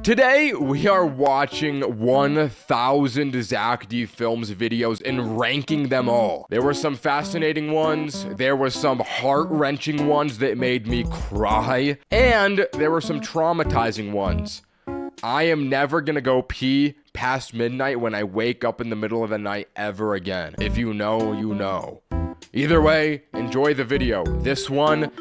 Today, we are watching 1,000 Zack D Films videos and ranking them all. There were some fascinating ones, there were some heart-wrenching ones that made me cry, and there were some traumatizing ones. I am never gonna go pee past midnight when I wake up in the middle of the night ever again. If you know, you know. Either way, enjoy the video. This one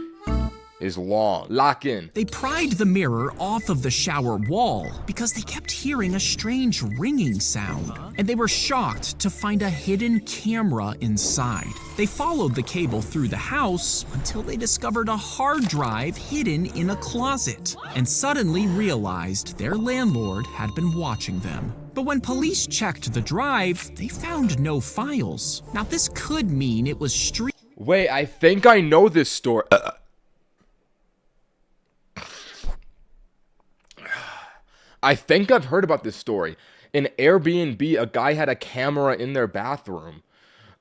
is long. Lock in. They pried the mirror off of the shower wall because they kept hearing a strange ringing sound, and they were shocked to find a hidden camera inside. They followed the cable through the house until they discovered a hard drive hidden in a closet, and suddenly realized their landlord had been watching them. But when police checked the drive, they found no files. Now this could mean it was Wait, I think I know this story. I think I've heard about this story. In Airbnb, a guy had a camera in their bathroom.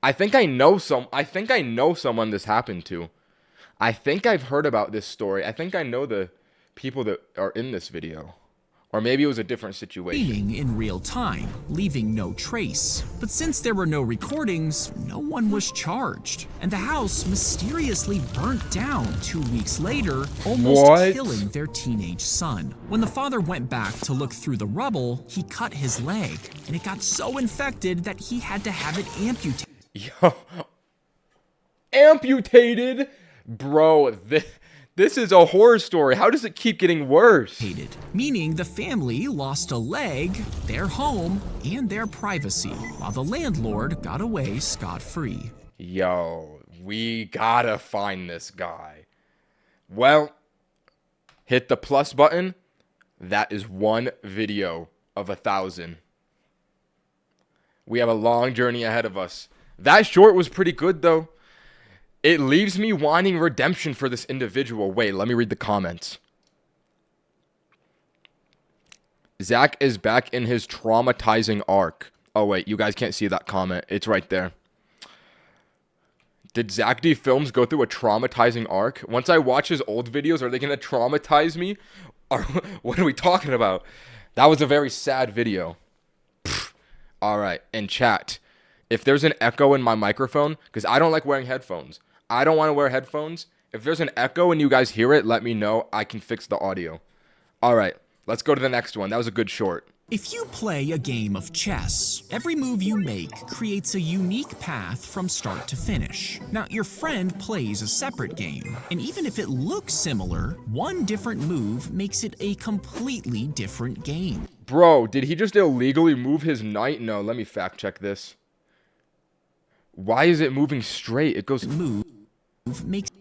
I think I know someone this happened to. I think I've heard about this story. I think I know the people that are in this video. Or maybe it was a different situation. In real time, leaving no trace. But since there were no recordings, no one was charged. And the house mysteriously burnt down 2 weeks later, almost killing their teenage son. When the father went back to look through the rubble, he cut his leg, and it got so infected that he had to have it amputated. Yo, amputated? Bro, this is a horror story. How does it keep getting worse? Meaning the family lost a leg, their home, and their privacy, while the landlord got away scot-free. Yo, we gotta find this guy. Well, hit the plus button. That is one video of 1,000. We have a long journey ahead of us. That short was pretty good, though. It leaves me wanting redemption for this individual. Wait, let me read the comments. Zack is back in his traumatizing arc. Oh, wait, you guys can't see that comment. It's right there. Did Zack D Films go through a traumatizing arc? Once I watch his old videos, are they going to traumatize me? Or what are we talking about? That was a very sad video. All right, and chat. If there's an echo in my microphone, because I don't like wearing headphones. I don't want to wear headphones. If there's an echo and you guys hear it, let me know. I can fix the audio. All right, let's go to the next one. That was a good short. If you play a game of chess, every move you make creates a unique path from start to finish. Now, your friend plays a separate game, and even if it looks similar, one different move makes it a completely different game. Bro, did he just illegally move his knight? No, let me fact check this. Why is it moving straight? It goes...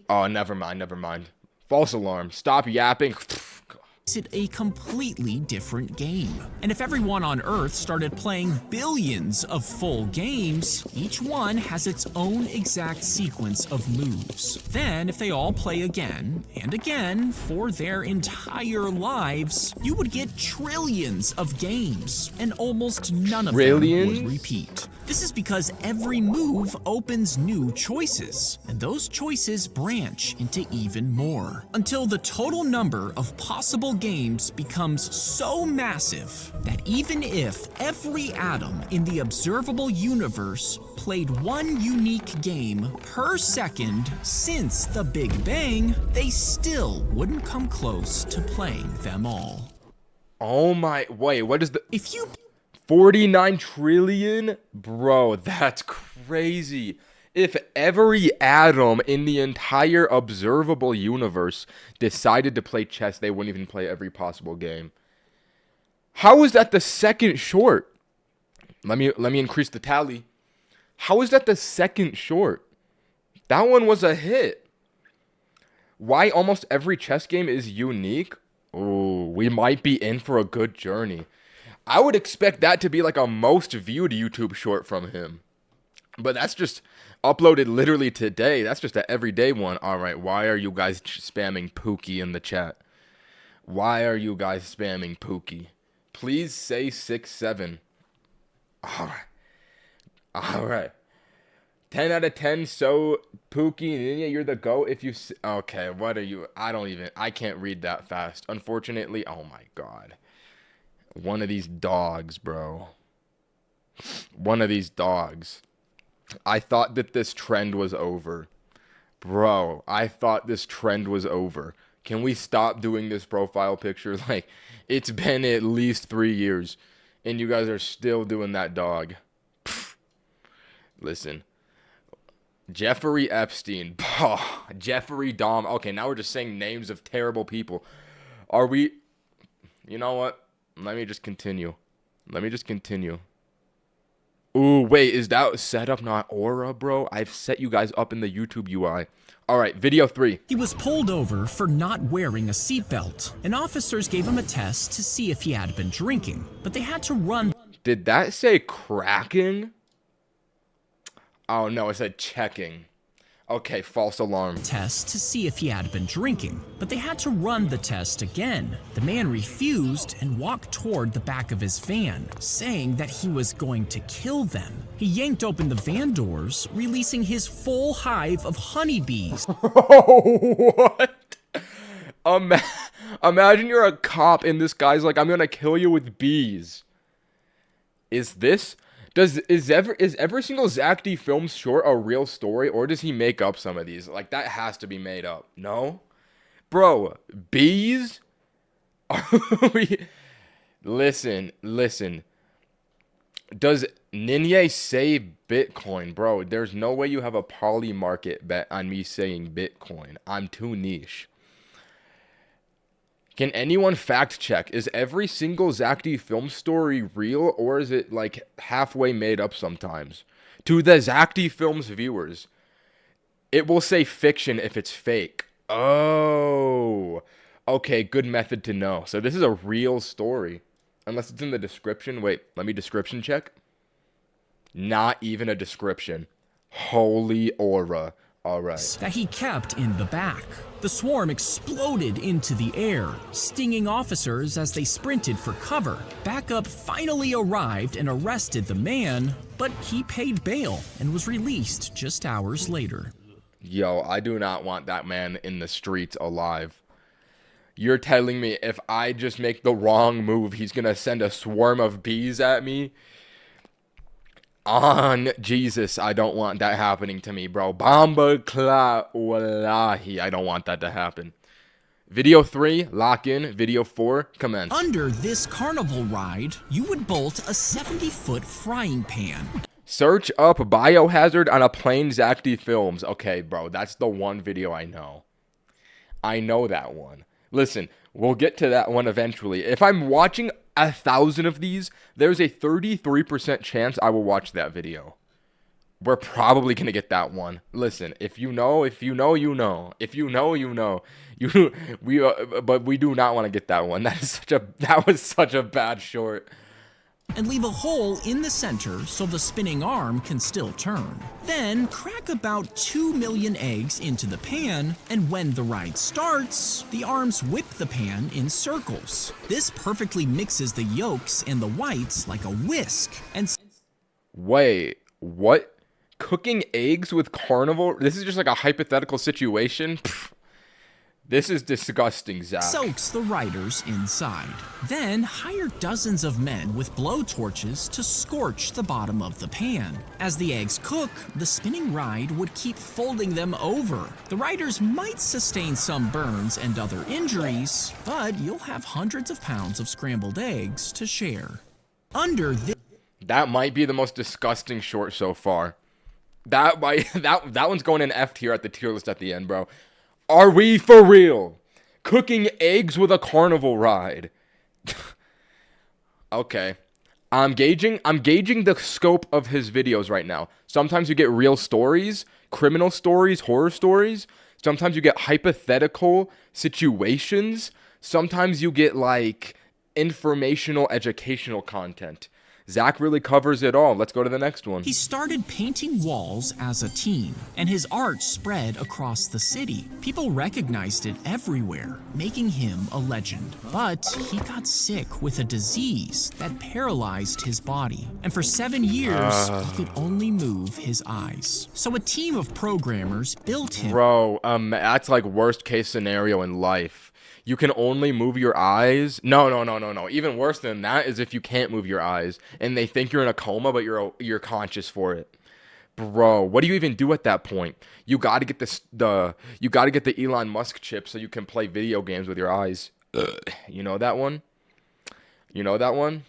Oh, never mind. False alarm. Stop yapping. Makes it a completely different game. And if everyone on Earth started playing billions of full games, each one has its own exact sequence of moves. Then, if they all play again and again for their entire lives, you would get trillions of games, and almost none of them would repeat. This is because every move opens new choices, and those choices branch into even more, until the total number of possible games becomes so massive that even if every atom in the observable universe played one unique game per second since the Big Bang, they still wouldn't come close to playing them all. Oh my, wait, what is the... 49 trillion? Bro, that's crazy. If every atom in the entire observable universe decided to play chess, they wouldn't even play every possible game. How is that the second short? Let me increase the tally. How is that the second short? That one was a hit. Why almost every chess game is unique? Oh, we might be in for a good journey. I would expect that to be like a most viewed YouTube short from him. But that's just uploaded literally today. That's just an everyday one. All right, why are you guys spamming Pookie in the chat? Why are you guys spamming Pookie? Please say 6-7. All right. 10 out of 10, so Pookie, you're the GOAT if you... Okay, what are you... I can't read that fast. Unfortunately, oh my god. One of these dogs, bro. One of these dogs. I thought that this trend was over. Bro, I thought this trend was over. Can we stop doing this profile picture? Like, it's been at least 3 years, and you guys are still doing that dog. Pfft. Listen. Jeffrey Epstein. Oh, Jeffrey Dahmer. Okay, now we're just saying names of terrible people. Are we... You know what? Let me just continue. Ooh, wait, is that setup not Aura, bro? I've set you guys up in the YouTube UI. All right, video 3. He was pulled over for not wearing a seatbelt, and officers gave him a test to see if he had been drinking, but they had to run. Did that say cracking? Oh, no, it said checking. Okay, false alarm. Test to see if he had been drinking, but they had to run the test again. The man refused and walked toward the back of his van, saying that he was going to kill them. He yanked open the van doors, releasing his full hive of honeybees. What? Imagine you're a cop and this guy's like, I'm gonna kill you with bees. Is every single Zack D Films short a real story, or does he make up some of these? Like, that has to be made up. No? Bro, bees? Listen. Does Ninja say Bitcoin? Bro, there's no way you have a poly market bet on me saying Bitcoin. I'm too niche. Can anyone fact check? Is every single Zack D film story real, or is it like halfway made up sometimes? To the Zack D Films viewers, it will say fiction if it's fake. Oh, okay, good method to know. So this is a real story, unless it's in the description. Wait, let me description check. Not even a description. Holy aura. All right. That he kept in the back. The swarm exploded into the air, stinging officers as they sprinted for cover. Backup finally arrived and arrested the man, but he paid bail and was released just hours later. Yo, I do not want that man in the streets alive. You're telling me if I just make the wrong move, he's gonna send a swarm of bees at me? On Jesus, I don't want that happening to me, bro. Bamba kla wallahi, I don't want that to happen. Video 3, lock in. Video 4, commence. Under this carnival ride, you would bolt a 70-foot frying pan. Search up biohazard on a plane Zack D Films. Okay, bro, that's the one video I know. I know that one. Listen, we'll get to that one eventually. If I'm watching 1,000 of these, there's a 33% chance I will watch that video. We're probably gonna get that one. Listen, if you know, you know. But we do not want to get that one. That was such a bad short. And leave a hole in the center so the spinning arm can still turn. Then crack about 2 million eggs into the pan, and when the ride starts, the arms whip the pan in circles. This perfectly mixes the yolks and the whites like a whisk. And wait, what? Cooking eggs with carnival? This is just like a hypothetical situation? Pfft. This is disgusting, Zack. Soaks the riders inside. Then hire dozens of men with blowtorches to scorch the bottom of the pan. As the eggs cook, the spinning ride would keep folding them over. The riders might sustain some burns and other injuries, but you'll have hundreds of pounds of scrambled eggs to share. That might be the most disgusting short so far. That one's going in F tier at the tier list at the end, bro. Are we for real? Cooking eggs with a carnival ride. Okay. I'm gauging the scope of his videos right now. Sometimes you get real stories, criminal stories, horror stories. Sometimes you get hypothetical situations. Sometimes you get like informational, educational content. Zack really covers it all. Let's go to the next one. He started painting walls as a teen, and his art spread across the city. People recognized it everywhere, making him a legend. But he got sick with a disease that paralyzed his body, and for 7 years, he could only move his eyes. So a team of programmers built him. Bro, that's like worst case scenario in life. You can only move your eyes. No, no, no, no, no. Even worse than that is if you can't move your eyes and they think you're in a coma, but you're conscious for it. Bro, what do you even do at that point? You got to get you got to get the Elon Musk chip so you can play video games with your eyes. You know that one? You know that one?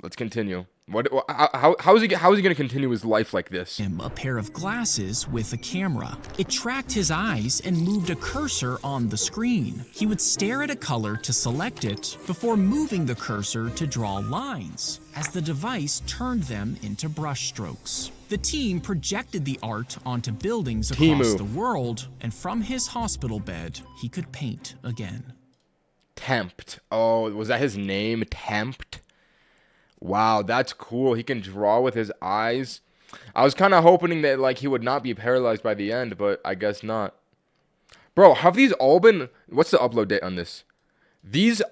Let's continue. How is he going to continue his life like this? Him a pair of glasses with a camera. It tracked his eyes and moved a cursor on the screen. He would stare at a color to select it before moving the cursor to draw lines, as the device turned them into brush strokes. The team projected the art onto buildings across the world, and from his hospital bed, he could paint again. Tempt. Oh, was that his name? Tempt? Wow, that's cool. He can draw with his eyes. I was kind of hoping that like he would not be paralyzed by the end, but I guess not. Bro, have these all been... What's the upload date on this?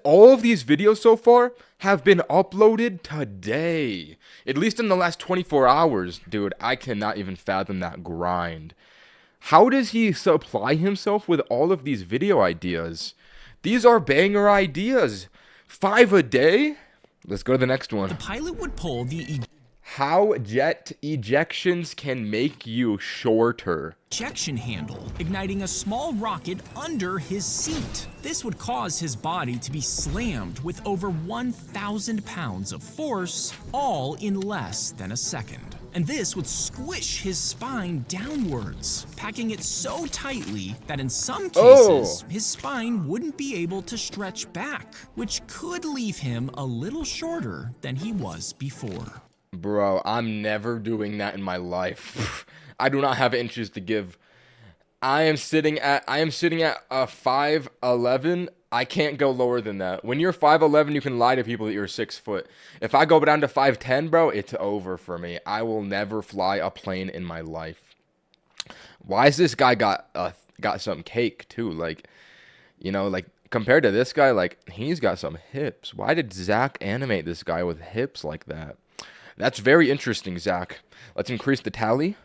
All of these videos so far have been uploaded today. At least in the last 24 hours. Dude, I cannot even fathom that grind. How does he supply himself with all of these video ideas? These are banger ideas. 5 a day? Let's go to the next one. The pilot would pull the how jet ejections can make you shorter. ejection handle, igniting a small rocket under his seat. This would cause his body to be slammed with over 1,000 pounds of force, all in less than a second. And this would squish his spine downwards, packing it so tightly that in some cases, his spine wouldn't be able to stretch back, which could leave him a little shorter than he was before. Bro, I'm never doing that in my life. I do not have inches to give. I am sitting at a 5'11". I can't go lower than that. When you're 5'11", you can lie to people that you're 6 foot. If I go down to 5'10", bro, it's over for me. I will never fly a plane in my life. Why is this guy got some cake too? Like, you know, like compared to this guy, like he's got some hips. Why did Zack animate this guy with hips like that? That's very interesting, Zack. Let's increase the tally.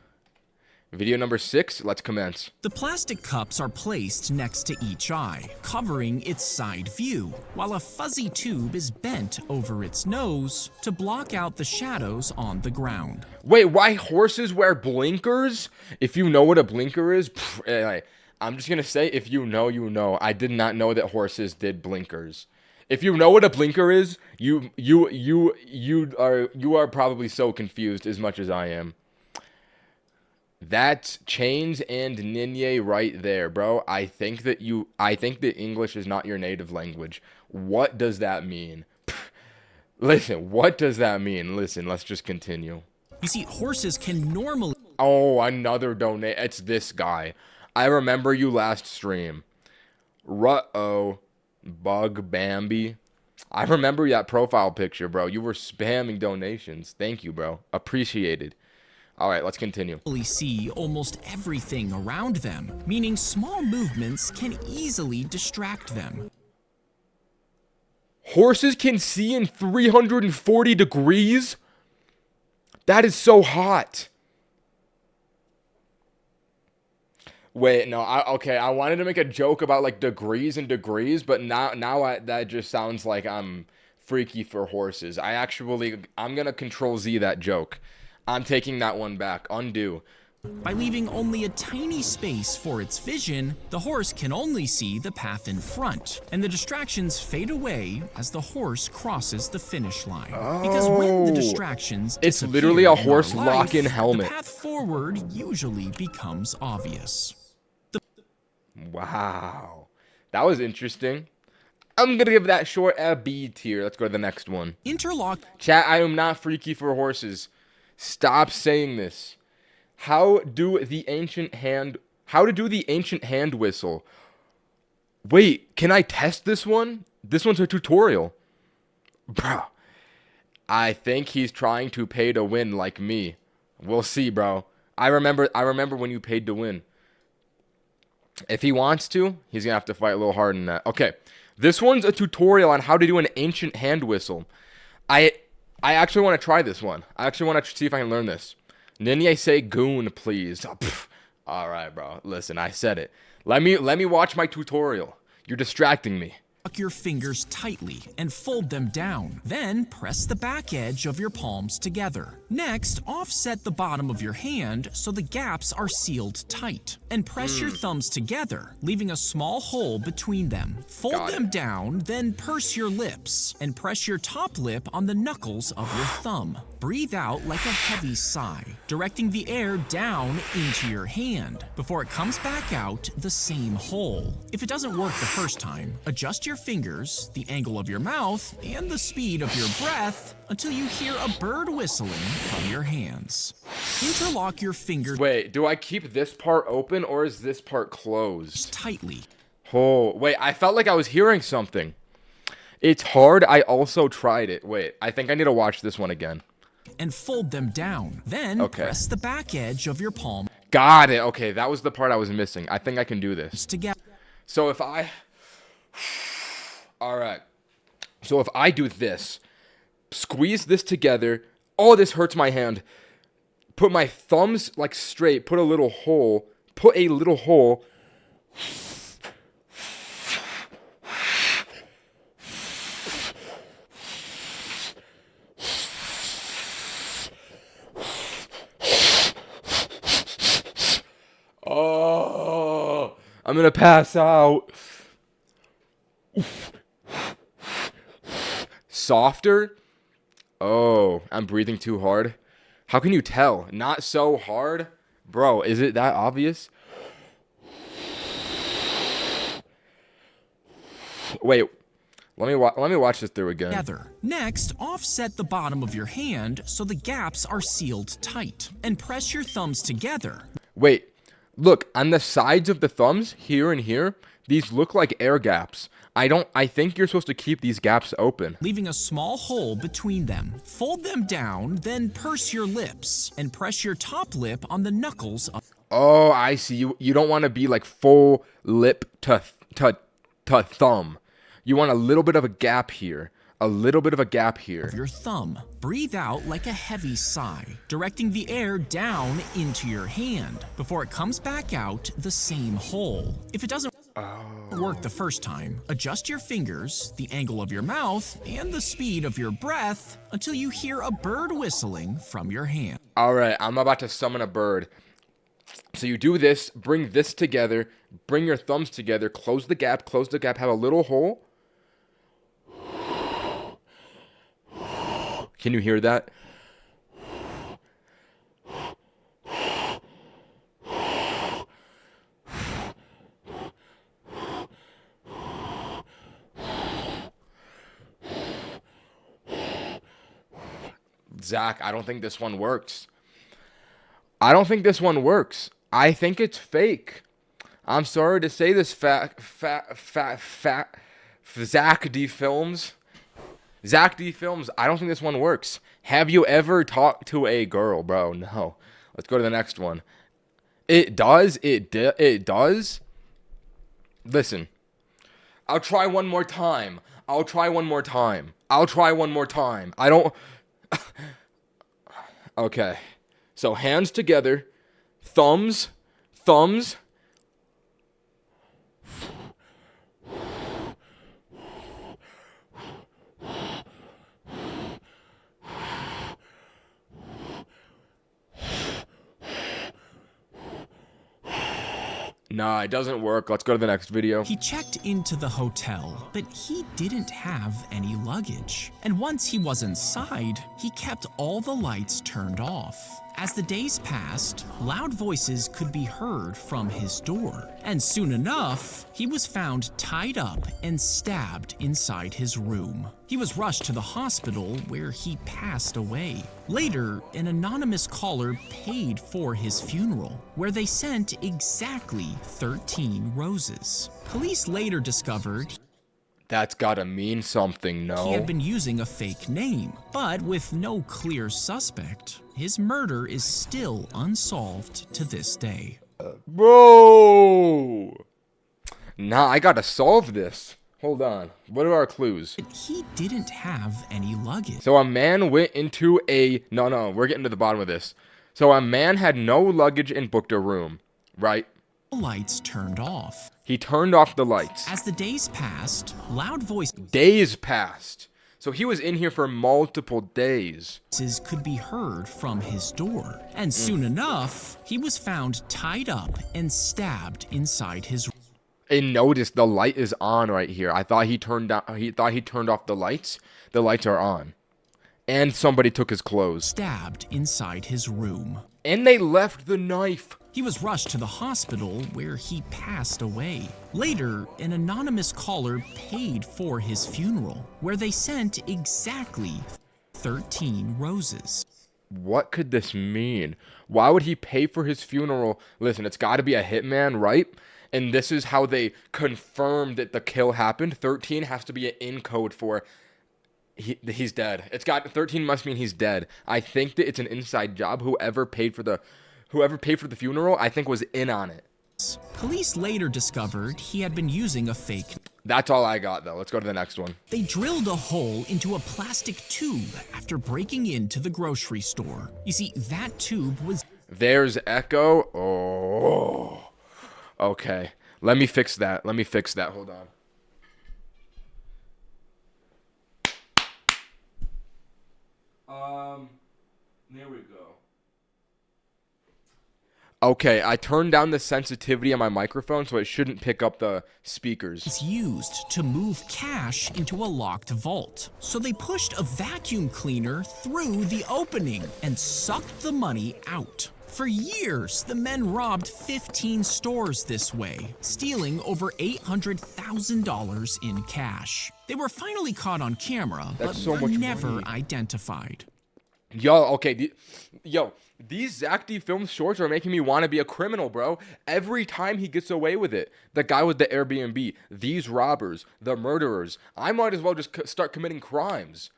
Video number 6, let's commence. The plastic cups are placed next to each eye, covering its side view, while a fuzzy tube is bent over its nose to block out the shadows on the ground. Wait, why horses wear blinkers? If you know what a blinker is, I'm just gonna say, if you know, you know. I did not know that horses did blinkers. If you know what a blinker is, you are probably so confused as much as I am. That's Chains and Ninye right there, bro. I think that English is not your native language. What does that mean? Listen, what does that mean? Listen, let's just continue. You see, horses can normally... Oh, another donate. It's this guy. I remember you last stream. Ruh-oh. Bug Bambi. I remember that profile picture, bro. You were spamming donations. Thank you, bro. Appreciated. All right, let's continue. See almost everything around them, meaning small movements can easily distract them. Horses can see in 340 degrees? That is so hot. Wait, no, okay, I wanted to make a joke about, like, degrees and degrees, but now that just sounds like I'm freaky for horses. I'm going to Control Z that joke. I'm taking that one back. Undo. By leaving only a tiny space for its vision, the horse can only see the path in front, and the distractions fade away as the horse crosses the finish line. Because when the distractions it's literally a horse lock-in helmet. The path forward usually becomes obvious. Wow. That was interesting. I'm going to give that short a B tier. Let's go to the next one. Chat, I am not freaky for horses. Stop saying this. How to do the ancient hand whistle? Wait, can I test this one? This one's a tutorial. Bro. I think he's trying to pay to win like me. We'll see, bro. I remember when you paid to win. If he wants to, he's going to have to fight a little harder than that. Okay. This one's a tutorial on how to do an ancient hand whistle. I actually want to try this one. I actually want to see if I can learn this. Ninye, say goon, please. Oh, all right, bro. Listen, I said it. Let me watch my tutorial. You're distracting me. Lock your fingers tightly and fold them down. Then press the back edge of your palms together. Next, offset the bottom of your hand so the gaps are sealed tight. And press your thumbs together, leaving a small hole between them. Fold them down, then purse your lips and press your top lip on the knuckles of your thumb. Breathe out like a heavy sigh, directing the air down into your hand before it comes back out the same hole. If it doesn't work the first time, adjust your fingers, the angle of your mouth, and the speed of your breath until you hear a bird whistling from your hands. Interlock your fingers. Wait, do I keep this part open or is this part closed? Tightly. Oh, wait, I felt like I was hearing something. It's hard. I also tried it. Wait, I think I need to watch this one again. And fold them down. Then press the back edge of your palm. Got it. Okay, that was the part I was missing. I think I can do this. Together. So if I... All right. So if I do this, squeeze this together. Oh, this hurts my hand. Put my thumbs like straight. Put a little hole. Put a little hole. Oh, I'm gonna pass out. Softer? Oh, I'm breathing too hard. How can you tell? Not so hard? Bro, is it that obvious? Wait, let me watch this through again. Together. Next, offset the bottom of your hand so the gaps are sealed tight. And press your thumbs together. Wait. Look, on the sides of the thumbs, here and here, these look like air gaps. I think you're supposed to keep these gaps open. Leaving a small hole between them. Fold them down, then purse your lips and press your top lip on the knuckles of... Oh, I see. You don't want to be like full lip to thumb. You want a little bit of a gap here. A little bit of a gap here. Your thumb. Breathe out like a heavy sigh, directing the air down into your hand before it comes back out the same hole. If it doesn't work the first time, adjust your fingers, the angle of your mouth, and the speed of your breath until you hear a bird whistling from your hand. All right, I'm about to summon a bird. So you do this, bring this together, bring your thumbs together, close the gap, have a little hole. Can you hear that? Zach, I don't think this one works. I don't think this one works. I think it's fake. I'm sorry to say this, Zack D Films. Zack D Films, I don't think this one works. Have you ever talked to a girl, bro? No. Let's go to the next one. It does. It does. Listen. I'll try one more time. I don't... Okay. So hands together. Thumbs. Nah, it doesn't work. Let's go to the next video. He checked into the hotel, but he didn't have any luggage. And once he was inside, he kept all the lights turned off. As the days passed, loud voices could be heard from his door. And soon enough, he was found tied up and stabbed inside his room. He was rushed to the hospital where he passed away. Later, an anonymous caller paid for his funeral, where they sent exactly 13 roses. Police later discovered That's gotta mean something, no? he had been using a fake name, but with no clear suspect. His murder is still unsolved to this day. Bro! Nah, I gotta solve this. Hold on. What are our clues? He didn't have any luggage. So a man went into a... No, we're getting to the bottom of this. So a man had no luggage and booked a room, right? Lights turned off. He turned off the lights. As the days passed, loud voices Days passed. So he was in here for multiple days. could be heard from his door. And soon enough, he was found tied up and stabbed inside his room. And notice the light is on right here. I thought he turned off the lights. The lights are on. And somebody took his clothes. Stabbed inside his room. And they left the knife. He was rushed to the hospital where he passed away. Later, an anonymous caller paid for his funeral, where they sent exactly 13 roses. What could this mean? Why would he pay for his funeral? Listen, it's got to be a hitman, right? And this is how they confirmed that the kill happened. 13 has to be an in code for he's dead. 13 must mean he's dead. I think that it's an inside job. Whoever paid for the funeral, I think was in on it. Police later discovered he had been using a fake. That's all I got though. Let's go to the next one. They drilled a hole into a plastic tube after breaking into the grocery store. You see, that tube was. There's Echo. Oh. Okay. Let me fix that. Hold on. There we go. Okay, I turned down the sensitivity on my microphone so it shouldn't pick up the speakers. It's used to move cash into a locked vault. So they pushed a vacuum cleaner through the opening and sucked the money out. For years, the men robbed 15 stores this way, stealing over $800,000 in cash. They were finally caught on camera, but were never identified. These Zack D Film shorts are making me want to be a criminal, bro. Every time he gets away with it. The guy with the Airbnb, these robbers, the murderers. I might as well just start committing crimes.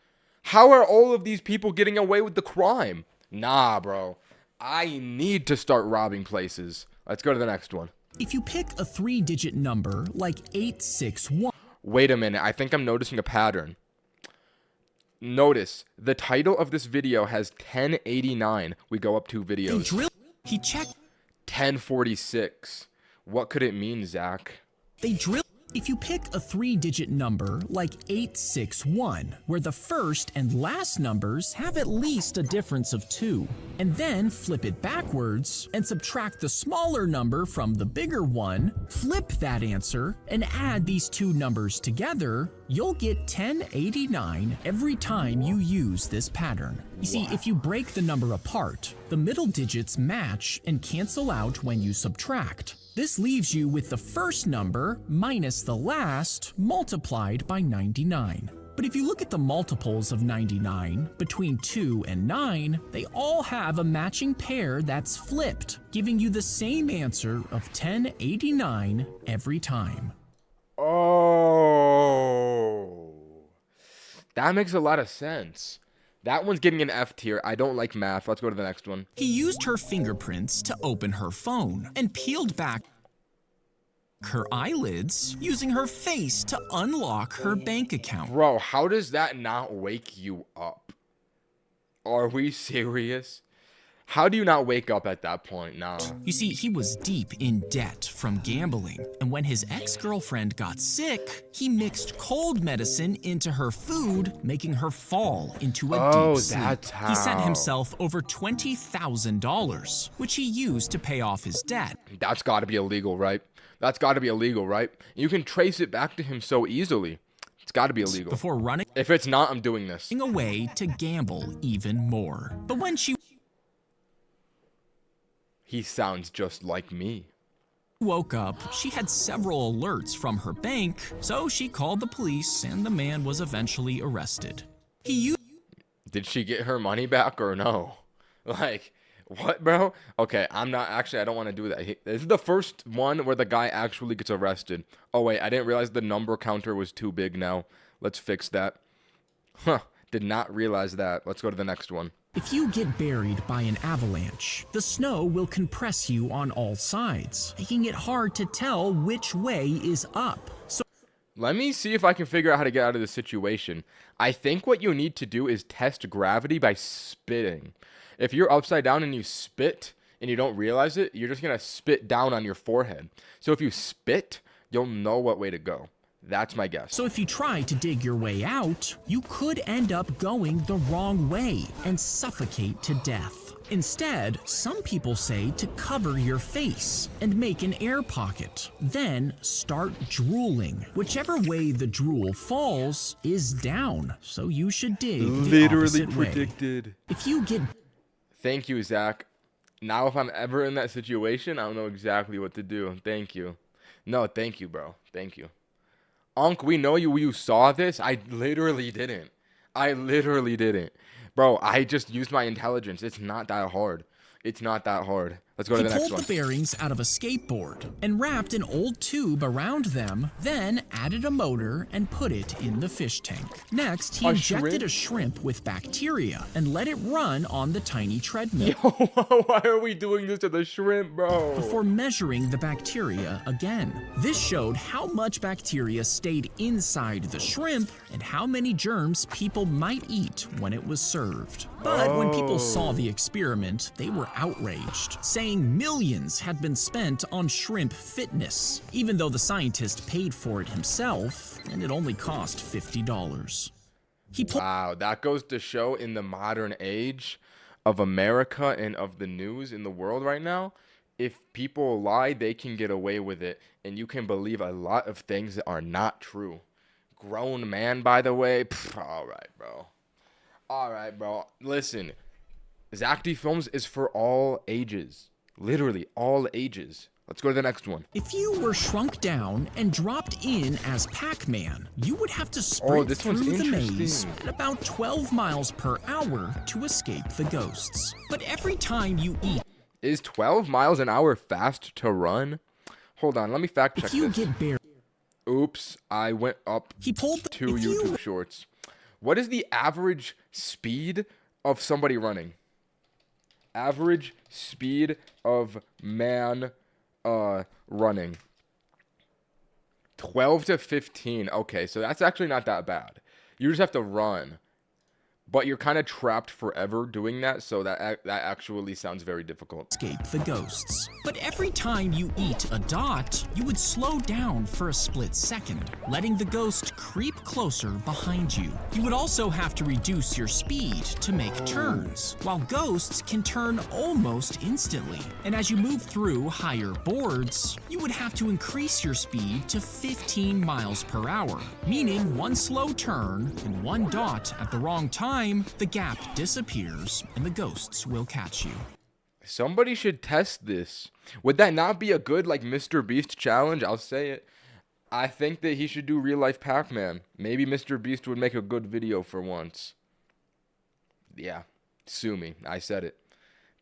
How are all of these people getting away with the crime? Nah, bro. I need to start robbing places. Let's go to the next one. If you pick a 3-digit number like 861. Wait a minute. I think I'm noticing a pattern. Notice, the title of this video has 1089. We go up 2 videos. He checked 1046. What could it mean, Zach? If you pick a 3-digit number like 861, where the first and last numbers have at least a difference of 2, and then flip it backwards and subtract the smaller number from the bigger one, flip that answer and add these 2 numbers together, you'll get 1089 every time you use this pattern. You see, if you break the number apart, the middle digits match and cancel out when you subtract. This leaves you with the first number minus the last multiplied by 99. But if you look at the multiples of 99 between 2 and 9, they all have a matching pair that's flipped, giving you the same answer of 1089 every time. Oh, that makes a lot of sense. That one's getting an F tier. I don't like math. Let's go to the next one. He used her fingerprints to open her phone and peeled back her eyelids using her face to unlock her bank account. Bro, how does that not wake you up? Are we serious? How do you not wake up at that point? Nah. You see, he was deep in debt from gambling, and when his ex-girlfriend got sick, he mixed cold medicine into her food, making her fall into a deep sleep. That's how. He sent himself over $20,000, which he used to pay off his debt. That's got to be illegal, right? You can trace it back to him so easily. It's got to be illegal. Before running If it's not, I'm doing this. away to gamble even more. But when she He sounds just like me. woke up, she had several alerts from her bank, so she called the police and the man was eventually arrested. Did she get her money back or no? Like, what, bro? Okay, I don't want to do that. This is the first one where the guy actually gets arrested. Oh, wait, I didn't realize the number counter was too big now. Let's fix that. Did not realize that. Let's go to the next one. If you get buried by an avalanche, the snow will compress you on all sides, making it hard to tell which way is up. So Let me see if I can figure out how to get out of this situation. I think what you need to do is test gravity by spitting. If you're upside down and you spit and you don't realize it, you're just going to spit down on your forehead. So if you spit, you'll know what way to go. That's my guess. So if you try to dig your way out, you could end up going the wrong way and suffocate to death. Instead, some people say to cover your face and make an air pocket. Then start drooling. Whichever way the drool falls is down, so you should dig the opposite predicted. way. If you get... Thank you, Zach. Now if I'm ever in that situation, I don't know exactly what to do. Thank you. No, thank you, bro. Thank you. Unc, we know you saw this. I literally didn't. Bro, I just used my intelligence. It's not that hard. It's not that hard. Let's go to the next one. He pulled the bearings out of a skateboard and wrapped an old tube around them, then added a motor and put it in the fish tank. Next, he injected a shrimp with bacteria and let it run on the tiny treadmill. Yo, why are we doing this to the shrimp, bro? Before measuring the bacteria again. This showed how much bacteria stayed inside the shrimp and how many germs people might eat when it was served. But when people saw the experiment, they were outraged, saying millions had been spent on shrimp fitness, even though the scientist paid for it himself, and it only cost $50. Wow, that goes to show in the modern age of America and of the news in the world right now, if people lie, they can get away with it, and you can believe a lot of things that are not true. Grown man, by the way. All right, bro. Listen, Zack D Films is for all ages. Literally all ages. Let's go to the next one. If you were shrunk down and dropped in as Pac-Man, you would have to sprint through the maze at about 12 miles per hour to escape the ghosts. But every time you eat... Is 12 miles an hour fast to run? Hold on, let me fact check this. Oops, I went up two YouTube shorts. What is the average speed of somebody running? Average speed of man running. 12 to 15. Okay, so that's actually not that bad. You just have to run. But you're kind of trapped forever doing that, so that actually sounds very difficult. Escape the ghosts. But every time you eat a dot, you would slow down for a split second, letting the ghost creep closer behind you. You would also have to reduce your speed to make turns, while ghosts can turn almost instantly. And as you move through higher boards, you would have to increase your speed to 15 miles per hour, meaning one slow turn and one dot at the wrong time, the gap disappears and the ghosts will catch you. Somebody should test this. Would that not be a good, like, Mr. Beast challenge? I'll say it. I think that he should do real life Pac-Man. Maybe Mr. Beast would make a good video for once. Yeah, sue me. I said it.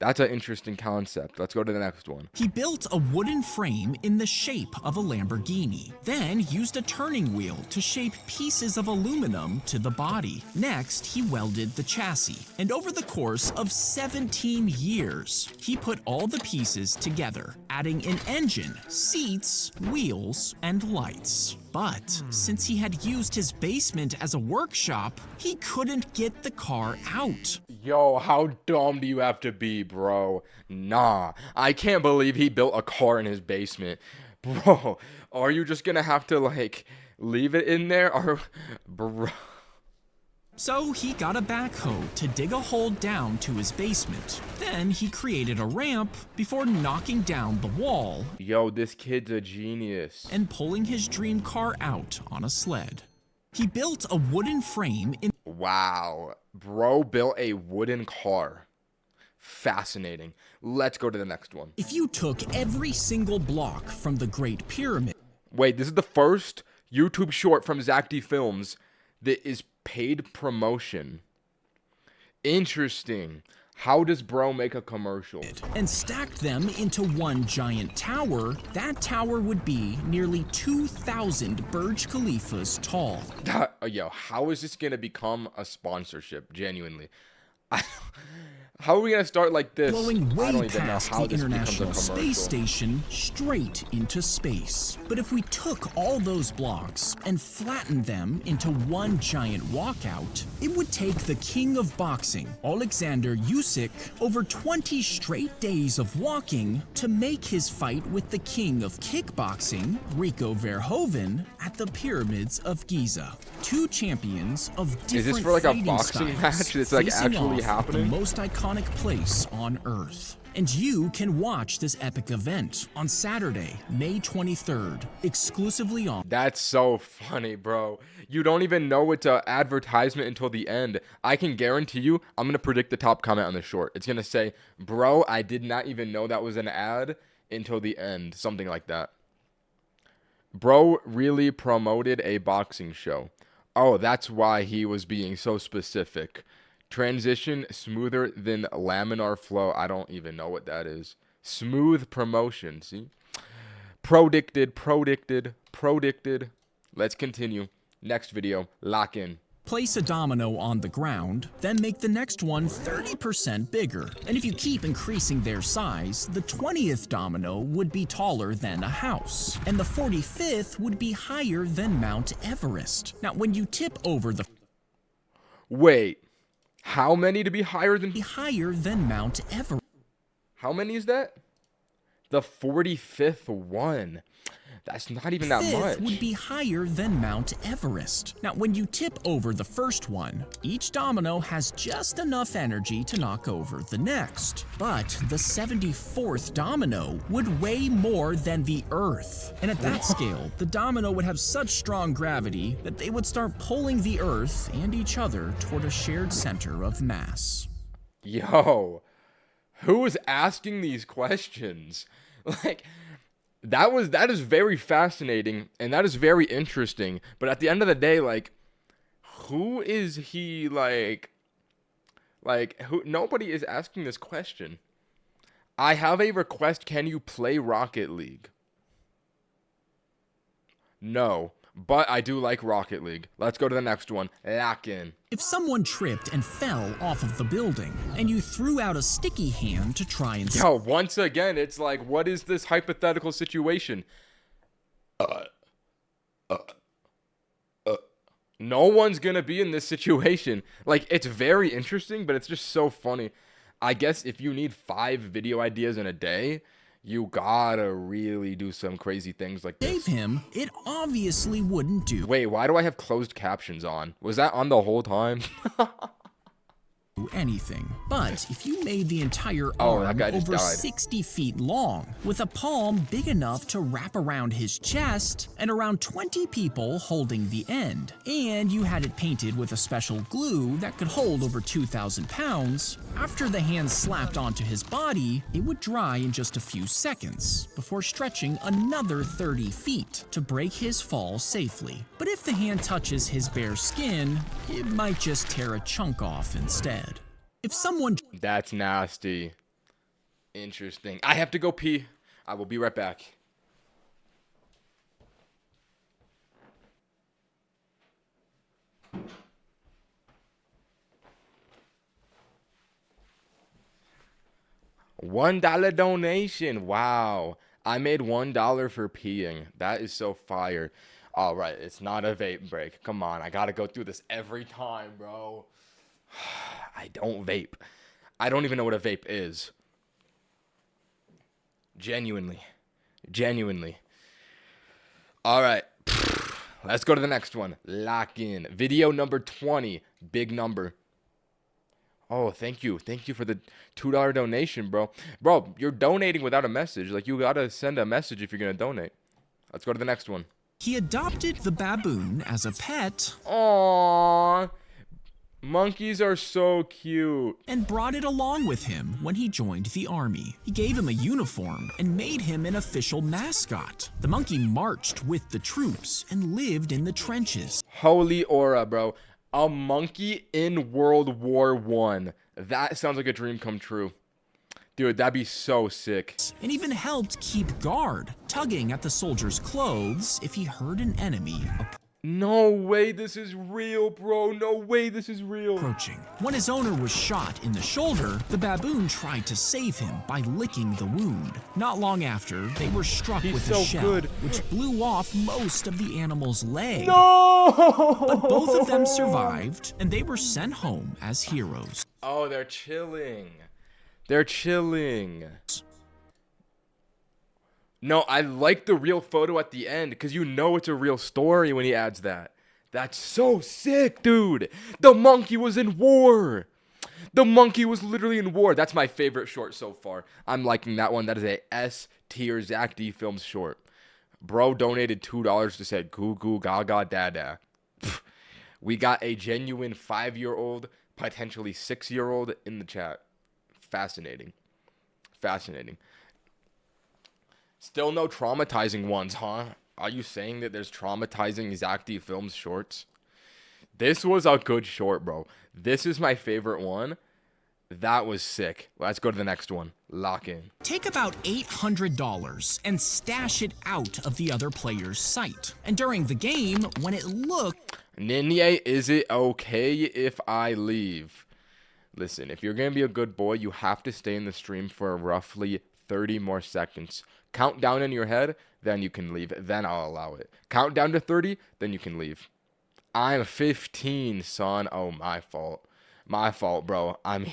That's an interesting concept. Let's go to the next one. He built a wooden frame in the shape of a Lamborghini, then used a turning wheel to shape pieces of aluminum to the body. Next, he welded the chassis, and over the course of 17 years, he put all the pieces together, adding an engine, seats, wheels, and lights. But since he had used his basement as a workshop, he couldn't get the car out. Yo, how dumb do you have to be, bro? Nah, I can't believe he built a car in his basement. Bro, are you just gonna have to, like, leave it in there? Or, bro... So he got a backhoe to dig a hole down to his basement. Then he created a ramp before knocking down the wall. Yo, this kid's a genius. And pulling his dream car out on a sled. He built a wooden frame in... Wow, bro built a wooden car. Fascinating. Let's go to the next one. If you took every single block from the Great Pyramid... Wait, this is the first YouTube short from Zack D Films that is paid promotion. Interesting. How does bro make a commercial? And stacked them into one giant tower. That tower would be nearly 2,000 Burj Khalifas tall. Yo, how is this gonna become a sponsorship? Genuinely. How are we gonna start like this? Blowing I way don't even know past how the this becomes a International commercial. Space Station straight into space. But if we took all those blocks and flattened them into one giant walkout, it would take the king of boxing, Alexander Usyk, over 20 straight days of walking to make his fight with the king of kickboxing, Rico Verhoeven, at the pyramids of Giza. Two champions of different Is this for like a fighting boxing styles match? It's like facing actually off at the happening? most iconic place on Earth. And you can watch this epic event on Saturday, May 23rd, exclusively on. That's so funny, bro. You don't even know it's an advertisement until the end. I can guarantee you, I'm gonna predict the top comment on the short. It's gonna say, "Bro, I did not even know that was an ad until the end." Something like that. Bro really promoted a boxing show. Oh, that's why he was being so specific. Transition smoother than laminar flow. I don't even know what that is. Smooth promotion. See? Predicted. Let's continue. Next video. Lock in. Place a domino on the ground, then make the next one 30% bigger. And if you keep increasing their size, the 20th domino would be taller than a house, and the 45th would be higher than Mount Everest. Now, when you tip over the Wait. How many to be higher than... Mount Everest. How many is that? The 45th one. That's not even that much. Would be higher than Mount Everest. Now, when you tip over the first one, each domino has just enough energy to knock over the next. But the 74th domino would weigh more than the Earth. And at that scale, the domino would have such strong gravity that they would start pulling the Earth and each other toward a shared center of mass. Yo, who is asking these questions? Like... That is very fascinating and that is very interesting. But at the end of the day, like, who is he like who? Nobody is asking this question. I have a request. Can you play Rocket League? No, but I do like Rocket League. Let's go to the next one. Lock in. If someone tripped and fell off of the building, and you threw out a sticky hand to try and... Yo, once again, it's like, what is this hypothetical situation? No one's gonna be in this situation. Like, it's very interesting, but it's just so funny. I guess if you need 5 video ideas in a day, you gotta really do some crazy things like this. Gave him, it obviously wouldn't do. Wait, why do I have closed captions on? Was that on the whole time? Anything. But if you made the entire Oh, that arm guy just over died. 60 feet long, with a palm big enough to wrap around his chest, and around 20 people holding the end, and you had it painted with a special glue that could hold over 2,000 pounds, after the hand slapped onto his body, it would dry in just a few seconds, before stretching another 30 feet to break his fall safely. But if the hand touches his bare skin, it might just tear a chunk off instead. If someone... That's nasty. Interesting. I have to go pee. I will be right back. $1 donation. Wow. I made $1 for peeing. That is so fire. All right. It's not a vape break. Come on. I got to go through this every time, bro. I don't vape. I don't even know what a vape is. Genuinely. All right. Let's go to the next one. Lock in. Video number 20. Big number. Oh, thank you. Thank you for the $2 donation, bro. Bro, you're donating without a message. Like, you gotta send a message if you're gonna donate. Let's go to the next one. He adopted the baboon as a pet. Aww. Monkeys are so cute. And brought it along with him when he joined the army. He gave him a uniform and made him an official mascot. The monkey marched with the troops and lived in the trenches. Holy aura, bro. A monkey in World War I. That sounds like a dream come true. Dude, that'd be so sick. And even helped keep guard, tugging at the soldier's clothes if he heard an enemy approach. No way this is real, bro. No way this is real. Approaching. When his owner was shot in the shoulder, the baboon tried to save him by licking the wound. Not long after, they were struck with a shell, which blew off most of the animal's leg. No! But both of them survived, and they were sent home as heroes. Oh, they're chilling. They're chilling. No, I like the real photo at the end because you know it's a real story when he adds that. That's so sick, dude. The monkey was in war. The monkey was literally in war. That's my favorite short so far. I'm liking that one. That is a S tier Zack D Films short. Bro donated $2 to say goo goo gaga dada. We got a genuine 5-year-old, potentially 6-year-old in the chat. Fascinating. Fascinating. Still no traumatizing ones, huh? Are you saying that there's traumatizing Zack D Films shorts? This was a good short, bro. This is my favorite one. That was sick. Let's go to the next one. Lock in. Take about $800 and stash it out of the other player's sight. And during the game, when it looked... Ninye, is it okay if I leave? Listen, if you're going to be a good boy, you have to stay in the stream for roughly 30 more seconds. Count down in your head, then you can leave. Then I'll allow it. Count down to 30, then you can leave. I'm 15, son. Oh, my fault. My fault, bro. I mean,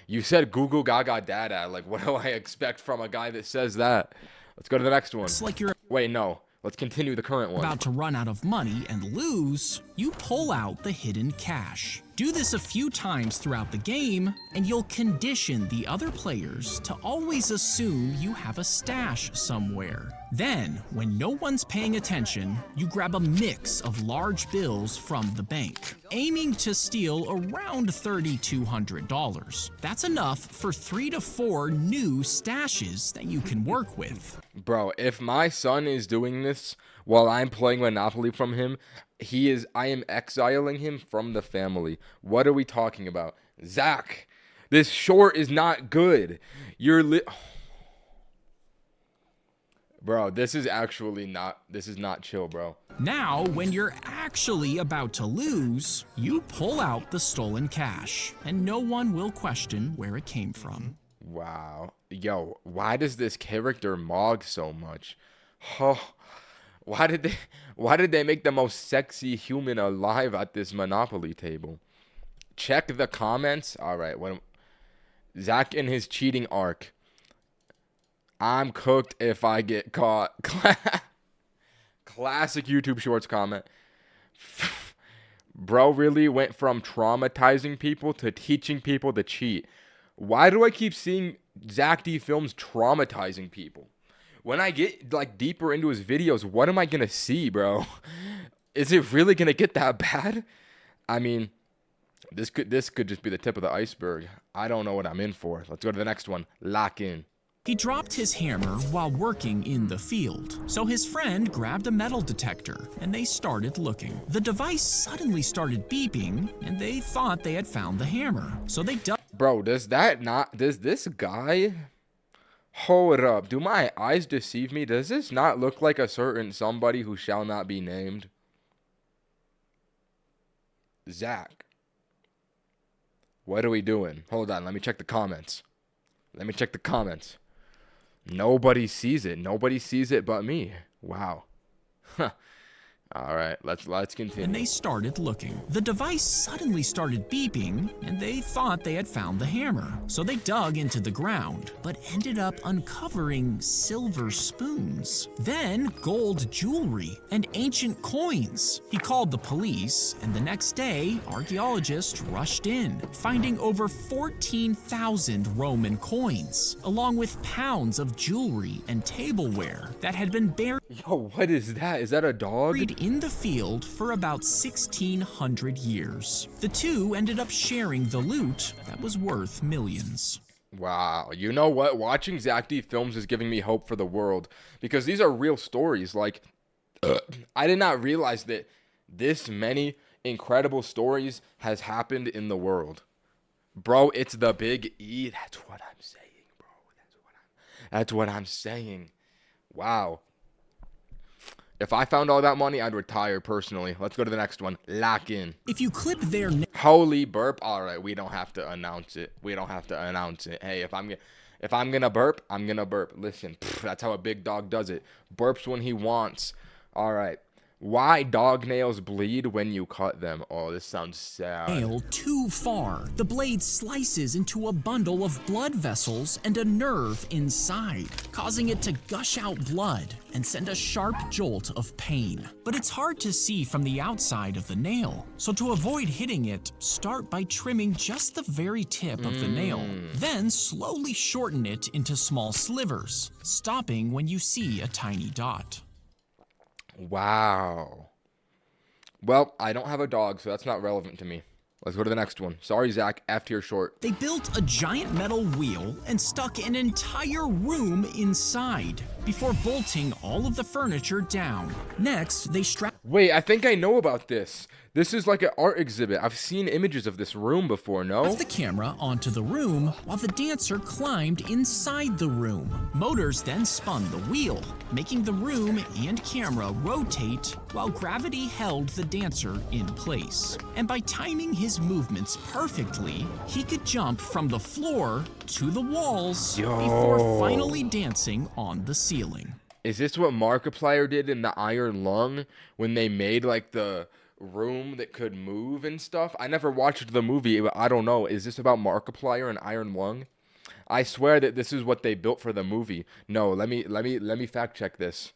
you said Google Gaga Dada. Like, what do I expect from a guy that says that? Let's go to the next one. It's like you're Wait, no. Let's continue the current one. about to run out of money and lose, you pull out the hidden cash. Do this a few times throughout the game, and you'll condition the other players to always assume you have a stash somewhere. Then, when no one's paying attention, you grab a mix of large bills from the bank, aiming to steal around $3,200. That's enough for 3 to 4 new stashes that you can work with. Bro, if my son is doing this while I'm playing Monopoly from him, I am exiling him from the family. What are we talking about? Zack, this short is not good. Bro, this is not chill, bro. Now, when you're actually about to lose, you pull out the stolen cash, and no one will question where it came from. Wow. Yo, why does this character mog so much? Oh, why did they make the most sexy human alive at this Monopoly table? Check the comments. All right, Zack in his cheating arc. I'm cooked if I get caught. Classic YouTube Shorts comment. Bro really went from traumatizing people to teaching people to cheat. Why do I keep seeing Zack D Films traumatizing people? When I get like deeper into his videos, what am I gonna see, bro? Is it really gonna get that bad? I mean, this could just be the tip of the iceberg. I don't know what I'm in for. Let's go to the next one. Lock in. He dropped his hammer while working in the field, so his friend grabbed a metal detector and they started looking. The device suddenly started beeping and they thought they had found the hammer, so they dug. Bro, does this guy... Hold up, do my eyes deceive me? Does this not look like a certain somebody who shall not be named? Zack. What are we doing? Hold on, let me check the comments. Nobody sees it. Nobody sees it but me. Wow. Huh. All right, let's continue. And they started looking. The device suddenly started beeping, and they thought they had found the hammer. So they dug into the ground, but ended up uncovering silver spoons, then gold jewelry and ancient coins. He called the police, and the next day, archaeologists rushed in, finding over 14,000 Roman coins, along with pounds of jewelry and tableware that had been buried. Yo, what is that? Is that a dog? In the field for about 1,600 years. The two ended up sharing the loot that was worth millions. Wow, you know what? Watching Zack D Films is giving me hope for the world because these are real stories. Like, I did not realize that this many incredible stories has happened in the world. Bro, it's the big E. That's what I'm saying, bro. That's what I'm saying. Wow. If I found all that money, I'd retire personally. Let's go to the next one. Lock in. If you clip their Holy burp. All right, we don't have to announce it. We don't have to announce it. Hey, if I'm gonna burp, I'm gonna burp. Listen, that's how a big dog does it. Burps when he wants. All right. Why dog nails bleed when you cut them? Oh, this sounds sad. nail too far, the blade slices into a bundle of blood vessels and a nerve inside, causing it to gush out blood and send a sharp jolt of pain. But it's hard to see from the outside of the nail, so to avoid hitting it, start by trimming just the very tip of the nail. Then slowly shorten it into small slivers, stopping when you see a tiny dot. Wow. Well, I don't have a dog, so that's not relevant to me. Let's go to the next one. Sorry, Zach. F tier short. They built a giant metal wheel and stuck an entire room inside before bolting all of the furniture down. Next, they strapped Wait, I think I know about this. This is like an art exhibit. I've seen images of this room before, no? the camera onto the room while the dancer climbed inside the room. Motors then spun the wheel, making the room and camera rotate while gravity held the dancer in place. And by timing his movements perfectly, he could jump from the floor to the walls before finally dancing on the ceiling. Is this what Markiplier did in the Iron Lung when they made like the room that could move and stuff? I never watched the movie, but I don't know. Is this about Markiplier and Iron Lung? I swear that this is what they built for the movie. No, let me fact check this.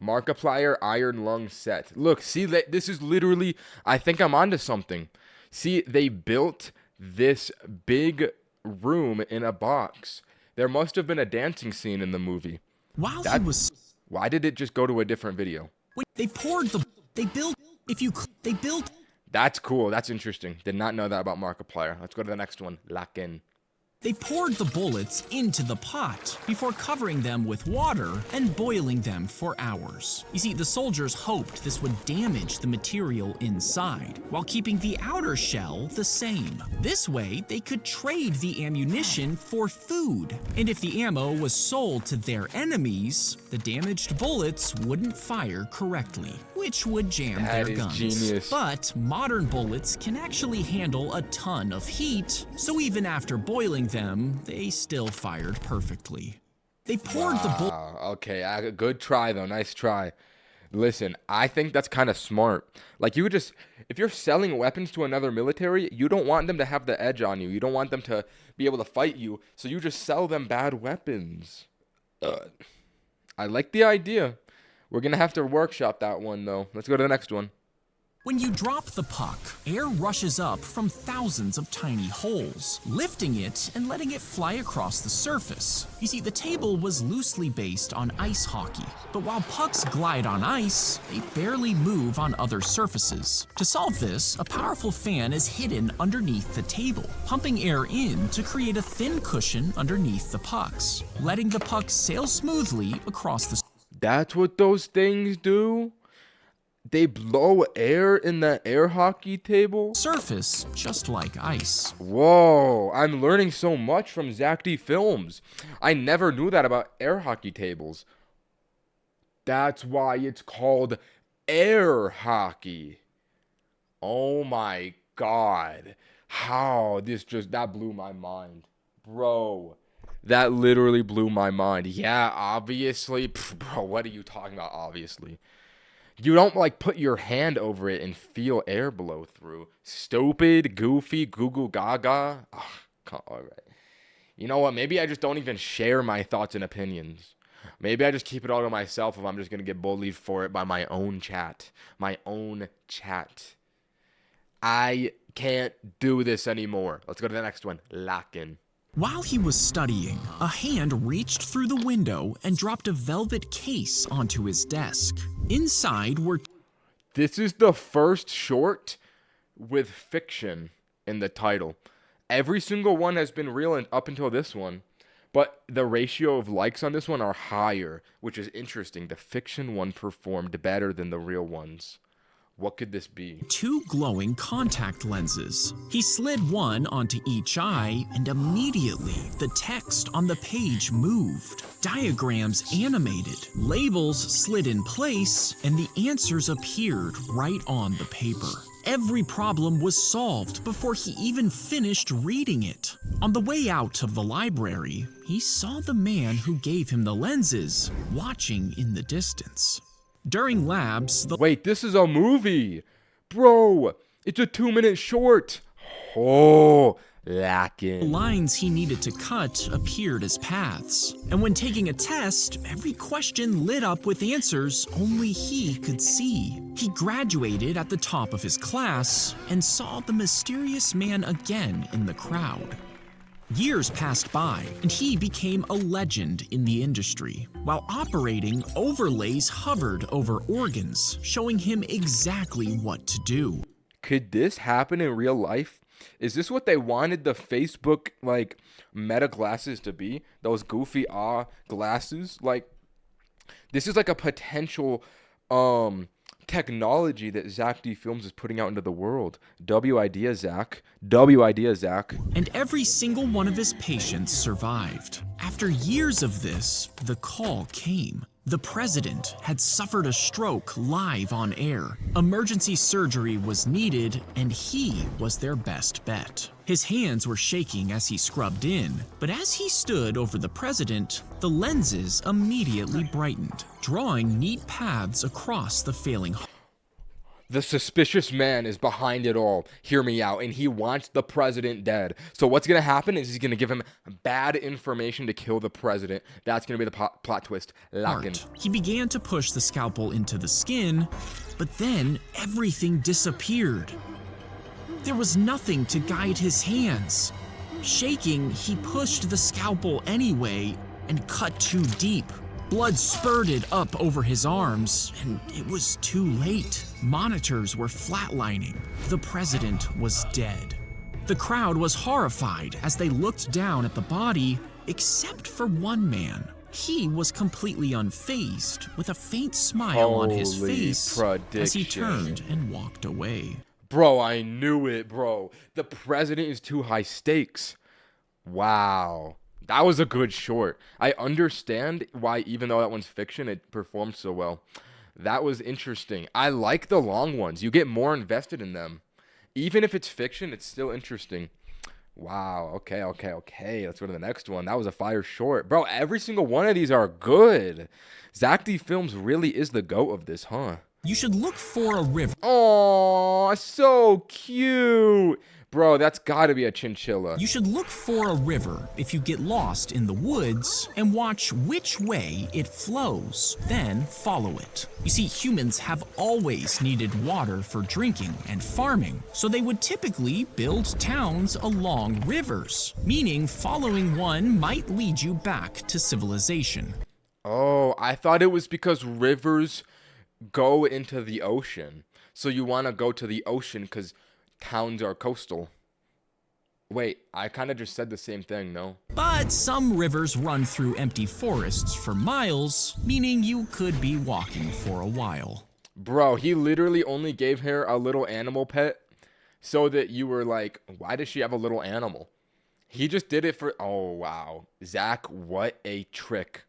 Markiplier Iron Lung set. Look, see, this is literally, I think I'm onto something. See, they built this big room in a box. There must have been a dancing scene in the movie. While Why did it just go to a different video? they built That's cool. That's interesting. Did not know that about Markiplier. Let's go to the next one. Lock in. They poured the bullets into the pot before covering them with water and boiling them for hours. You see, the soldiers hoped this would damage the material inside while keeping the outer shell the same. This way, they could trade the ammunition for food. And if the ammo was sold to their enemies, the damaged bullets wouldn't fire correctly, which would jam That their is guns. genius. But modern bullets can actually handle a ton of heat, so even after boiling them, they still fired perfectly. They poured the bullet. Okay, good try though. Nice try. Listen, I think that's kind of smart. Like you would just, if you're selling weapons to another military, you don't want them to have the edge on you. You don't want them to be able to fight you. So you just sell them bad weapons. I like the idea. We're going to have to workshop that one though. Let's go to the next one. When you drop the puck, air rushes up from thousands of tiny holes, lifting it and letting it fly across the surface. You see, the table was loosely based on ice hockey, but while pucks glide on ice, they barely move on other surfaces. To solve this, a powerful fan is hidden underneath the table, pumping air in to create a thin cushion underneath the pucks, letting the puck sail smoothly across the That's what those things do? They blow air in the air hockey table? surface, just like ice. Whoa, I'm learning so much from Zack D Films. I never knew that about air hockey tables. That's why it's called air hockey. Oh my god. How that blew my mind. Bro, that literally blew my mind. Yeah, obviously. Bro, what are you talking about, obviously? You don't, like, put your hand over it and feel air blow through. Stupid, goofy, goo gaga. All right. You know what? Maybe I just don't even share my thoughts and opinions. Maybe I just keep it all to myself if I'm just going to get bullied for it by my own chat. My own chat. I can't do this anymore. Let's go to the next one. Lock in. While he was studying, a hand reached through the window and dropped a velvet case onto his desk. Inside were This is the first short with fiction in the title. Every single one has been real up until this one, but the ratio of likes on this one are higher, which is interesting. The fiction one performed better than the real ones. What could this be? Two glowing contact lenses. He slid one onto each eye, and immediately the text on the page moved. Diagrams animated, labels slid in place, and the answers appeared right on the paper. Every problem was solved before he even finished reading it. On the way out of the library, he saw the man who gave him the lenses watching in the distance. During labs, the Wait, this is a movie. Bro, it's a 2-minute short. Oh, lacking. lines he needed to cut appeared as paths. And when taking a test, every question lit up with answers only he could see. He graduated at the top of his class and saw the mysterious man again in the crowd. Years passed by, and he became a legend in the industry. While operating, overlays hovered over organs, showing him exactly what to do. Could this happen in real life? Is this what they wanted the Facebook, like, meta glasses to be? Those goofy glasses? Like, this is like a potential technology that Zack D Films is putting out into the world. W idea, Zack. W idea, Zack. And every single one of his patients survived. After years of this, the call came. The president had suffered a stroke live on air. Emergency surgery was needed, and he was their best bet. His hands were shaking as he scrubbed in, but as he stood over the president, the lenses immediately brightened, drawing neat paths across the failing heart. The suspicious man is behind it all. Hear me out. And he wants the president dead. So what's going to happen is he's going to give him bad information to kill the president. That's going to be the plot twist. Locking. He began to push the scalpel into the skin, but then everything disappeared. There was nothing to guide his hands. Shaking, he pushed the scalpel anyway and cut too deep. Blood spurted up over his arms, and it was too late. Monitors were flatlining. The president was dead. The crowd was horrified as they looked down at the body, except for one man. He was completely unfazed, with a faint smile on his face as he turned and walked away. Bro, I knew it, bro. The president is too high stakes. Wow. That was a good short. I understand why, even though that one's fiction, it performed so well. That was interesting. I like the long ones. You get more invested in them. Even if it's fiction, it's still interesting. Wow. Okay. Let's go to the next one. That was a fire short. Bro, every single one of these are good. Zack D Films really is the GOAT of this, huh? You should look for a river. Aw, so cute. Bro, that's gotta be a chinchilla. You should look for a river if you get lost in the woods and watch which way it flows, then follow it. You see, humans have always needed water for drinking and farming, so they would typically build towns along rivers, meaning following one might lead you back to civilization. Oh, I thought it was because rivers go into the ocean. So you want to go to the ocean because towns are coastal. Wait, I kind of just said the same thing, no? But some rivers run through empty forests for miles, meaning you could be walking for a while. Bro, he literally only gave her a little animal pet so that you were like, why does she have a little animal? He just did it for, oh wow. Zack, what a trick.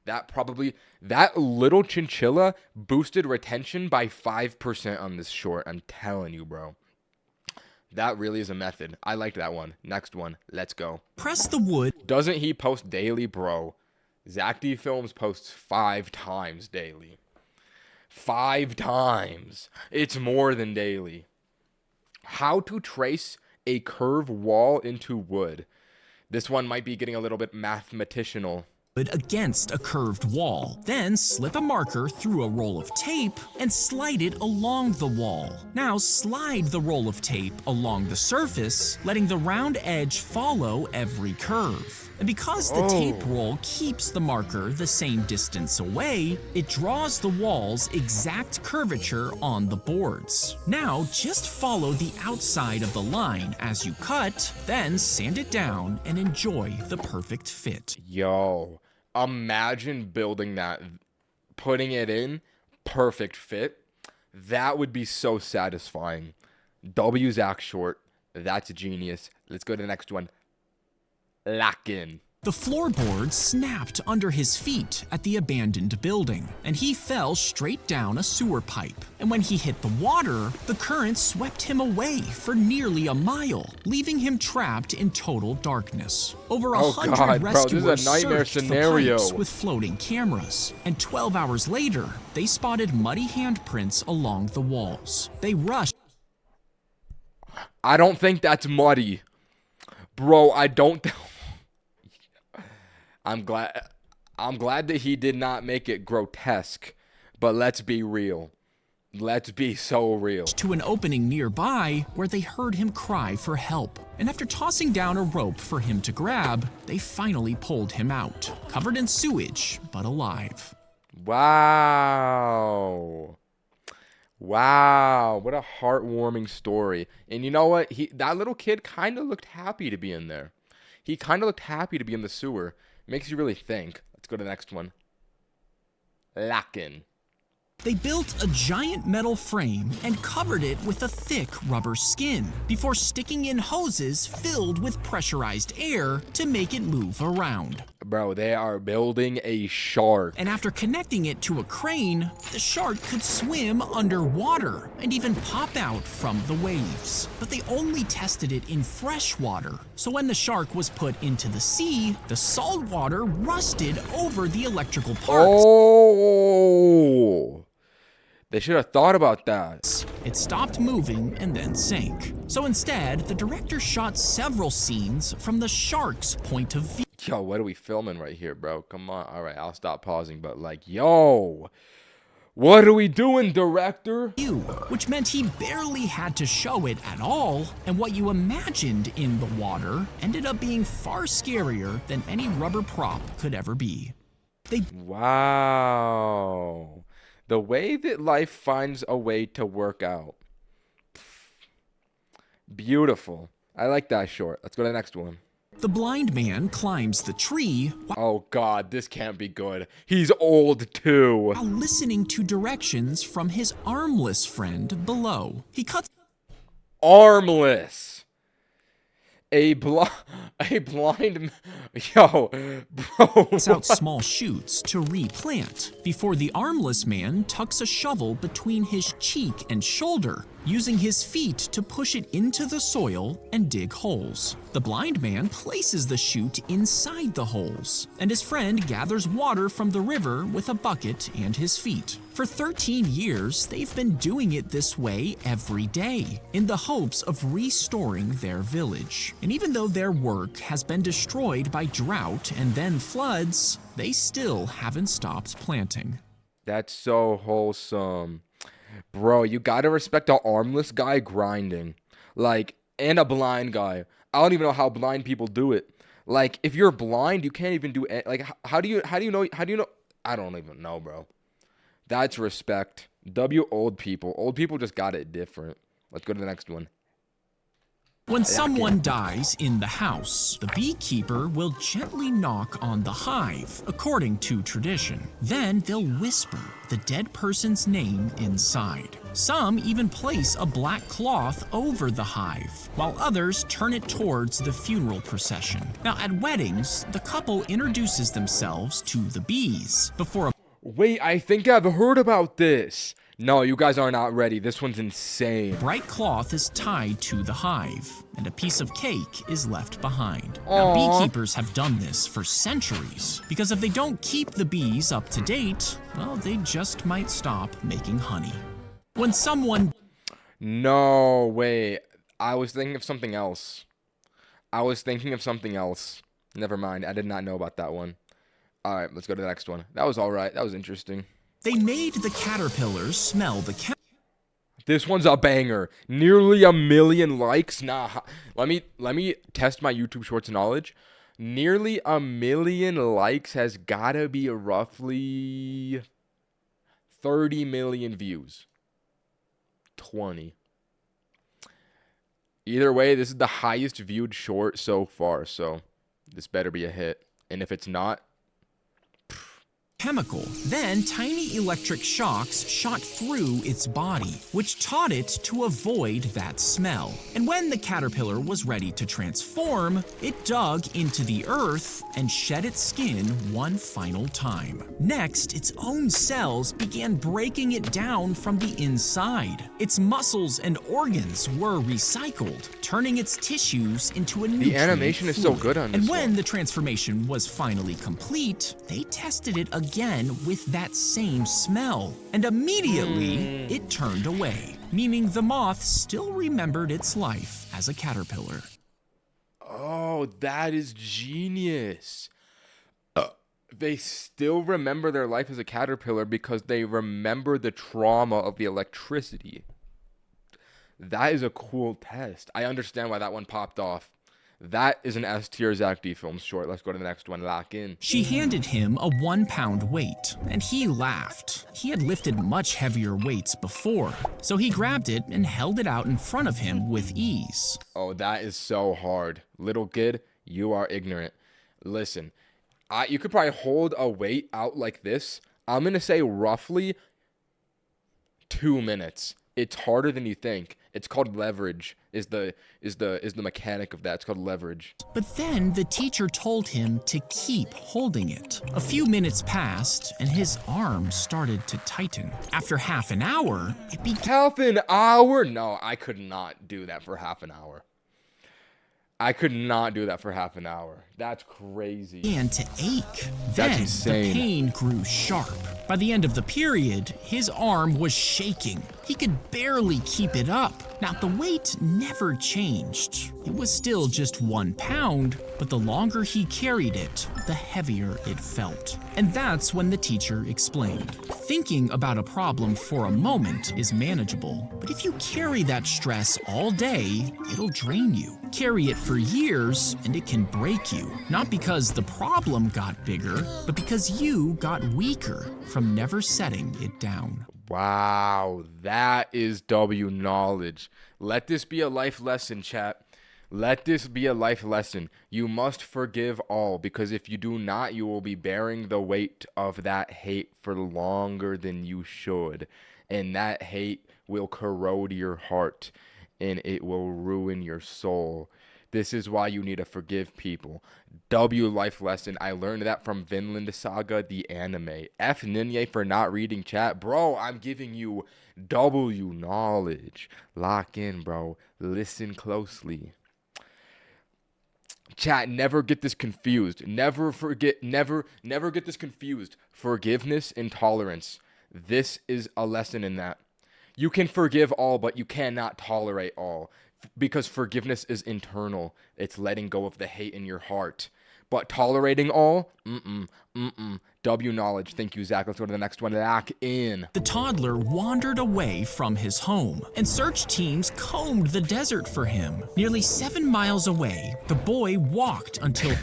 That little chinchilla boosted retention by 5% on this short. I'm telling you, bro. That really is a method. I liked that one. Next one. Let's go. Press the wood. Doesn't he post daily, bro? Zack D Films posts 5 times daily. 5 times. It's more than daily. How to trace a curved wall into wood. This one might be getting a little bit mathematicianal. Against a curved wall. Then slip a marker through a roll of tape and slide it along the wall. Now slide the roll of tape along the surface, letting the round edge follow every curve. And because the tape roll keeps the marker the same distance away, it draws the wall's exact curvature on the boards. Now just follow the outside of the line as you cut, then sand it down and enjoy the perfect fit. Yo, imagine building that, putting it in, perfect fit. That would be so satisfying. W Zack short. That's a genius. Let's go to the next one. Lock in. The floorboard snapped under his feet at the abandoned building, and he fell straight down a sewer pipe. And when he hit the water, the current swept him away for nearly a mile, leaving him trapped in total darkness. Over 100 God, bro, this rescuers is a nightmare searched scenario. the pipes with floating cameras, and 12 hours later, they spotted muddy handprints along the walls. They rushed. I don't think that's muddy. Bro, I don't... I'm glad that he did not make it grotesque, but let's be real. Let's be so real. To an opening nearby where they heard him cry for help. And after tossing down a rope for him to grab, they finally pulled him out, covered in sewage, but alive. Wow. Wow, what a heartwarming story. And you know what? That little kid kind of looked happy to be in there. He kind of looked happy to be in the sewer. Makes you really think. Let's go to the next one. Lock in. They built a giant metal frame and covered it with a thick rubber skin before sticking in hoses filled with pressurized air to make it move around. Bro, they are building a shark. And after connecting it to a crane, the shark could swim underwater and even pop out from the waves. But they only tested it in fresh water. So when the shark was put into the sea, the salt water rusted over the electrical parts. Oh! They should have thought about that. It stopped moving and then sank. So instead, the director shot several scenes from the shark's point of view. Yo, what are we filming right here, bro? Come on. All right, I'll stop pausing, but like, yo, what are we doing, director? Which meant he barely had to show it at all, and what you imagined in the water ended up being far scarier than any rubber prop could ever be. Wow. The way that life finds a way to work out. Beautiful. I like that short. Let's go to the next one. The blind man climbs the tree Oh God, this can't be good. He's old too. while listening to directions from his armless friend below. He cuts Armless. A blind, yo, bro. out small shoots to replant before the armless man tucks a shovel between his cheek and shoulder, using his feet to push it into the soil and dig holes. The blind man places the shoot inside the holes, and his friend gathers water from the river with a bucket and his feet. For 13 years, they've been doing it this way every day, in the hopes of restoring their village. And even though their work has been destroyed by drought and then floods, they still haven't stopped planting. That's so wholesome. Bro, you gotta respect an armless guy grinding. Like, and a blind guy. I don't even know how blind people do it. Like, if you're blind, you can't even do it. Like, how do you know? I don't even know, bro. That's respect. W old people. Old people just got it different. Let's go to the next one. When someone dies in the house, the beekeeper will gently knock on the hive, according to tradition. Then they'll whisper the dead person's name inside. Some even place a black cloth over the hive, while others turn it towards the funeral procession. Now, at weddings, the couple introduces themselves to the bees before a Wait, I think I've heard about this. No, you guys are not ready. This one's insane. bright cloth is tied to the hive, and a piece of cake is left behind. Now, beekeepers have done this for centuries, because if they don't keep the bees up to date, well, they just might stop making honey. When someone No, wait. I was thinking of something else. Never mind. I did not know about that one. All right, let's go to the next one. That was all right. That was interesting. they made the caterpillars smell the This one's a banger. Nearly 1 million likes. Nah, let me test my YouTube Shorts knowledge. Nearly 1 million likes has gotta be roughly 30 million views. 20. Either way, this is the highest viewed short so far, so this better be a hit. And if it's not, chemical. Then tiny electric shocks shot through its body, which taught it to avoid that smell. And when the caterpillar was ready to transform, it dug into the earth and shed its skin one final time. Next, its own cells began breaking it down from the inside. Its muscles and organs were recycled, turning its tissues into a nutrient The animation is so good on this And when one. the transformation was finally complete, they tested it again with that same smell, and immediately it turned away, meaning the moth still remembered its life as a caterpillar. Oh, that is genius. They still remember their life as a caterpillar because they remember the trauma of the electricity. That is a cool test. I understand why that one popped off. That is an S tier Zack D Films short. Let's go to the next one. Lock in. She handed him a 1-pound weight, and he laughed. He had lifted much heavier weights before, so he grabbed it and held it out in front of him with ease. Oh, that is so hard. Little kid, you are ignorant. Listen, you could probably hold a weight out like this. I'm going to say roughly 2 minutes. It's harder than you think. It's called leverage. Is the mechanic of that. It's called leverage. But then the teacher told him to keep holding it. A few minutes passed, and his arm started to tighten. After half an hour, it Half an hour? No, I could not do that for half an hour. I could not do that for half an hour. That's crazy. began to ache. That's Then insane. the pain grew sharp. By the end of the period, his arm was shaking. He could barely keep it up. Now, the weight never changed. It was still just 1 pound, but the longer he carried it, the heavier it felt. And that's when the teacher explained. Thinking about a problem for a moment is manageable, but if you carry that stress all day, it'll drain you. Carry it for years, and it can break you. Not because the problem got bigger, but because you got weaker from never setting it down. Wow, that is W knowledge. Let this be a life lesson, chat. Let this be a life lesson. You must forgive all, because if you do not, you will be bearing the weight of that hate for longer than you should. And that hate will corrode your heart, and it will ruin your soul. This is why you need to forgive people. W life lesson. I learned that from Vinland Saga, the anime. F Ninye for not reading chat. Bro, I'm giving you W knowledge. Lock in, bro. Listen closely. Chat, never get this confused. Never get this confused. Forgiveness and tolerance. This is a lesson in that. You can forgive all, but you cannot tolerate all. Because forgiveness is internal. It's letting go of the hate in your heart. But tolerating all? W knowledge. Thank you, Zach. Let's go to the next one. Lock in. The toddler wandered away from his home, and search teams combed the desert for him. Nearly 7 miles away, the boy walked until...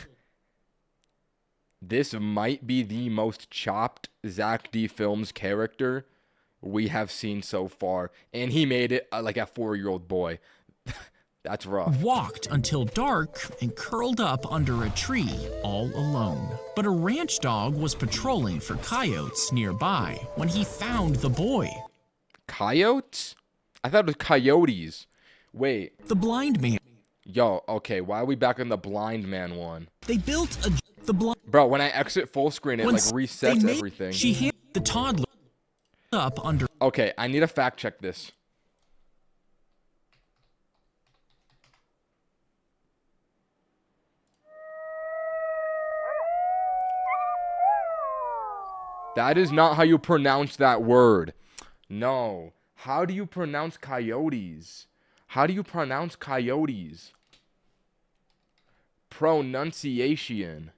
This might be the most chopped Zack D Films character we have seen so far. And he made it like a 4-year-old boy. That's rough. Walked until dark and curled up under a tree all alone. But a ranch dog was patrolling for coyotes nearby when he found the boy. Coyotes? I thought it was coyotes. Wait. The blind man. Yo, okay, why are we back on the blind man one? They built the blind... Bro, when I exit full screen, it like resets everything. She handed the toddler up under... Okay, I need to fact check this. That is not how you pronounce that word. No. How do you pronounce coyotes? How do you pronounce coyotes? Pronunciation.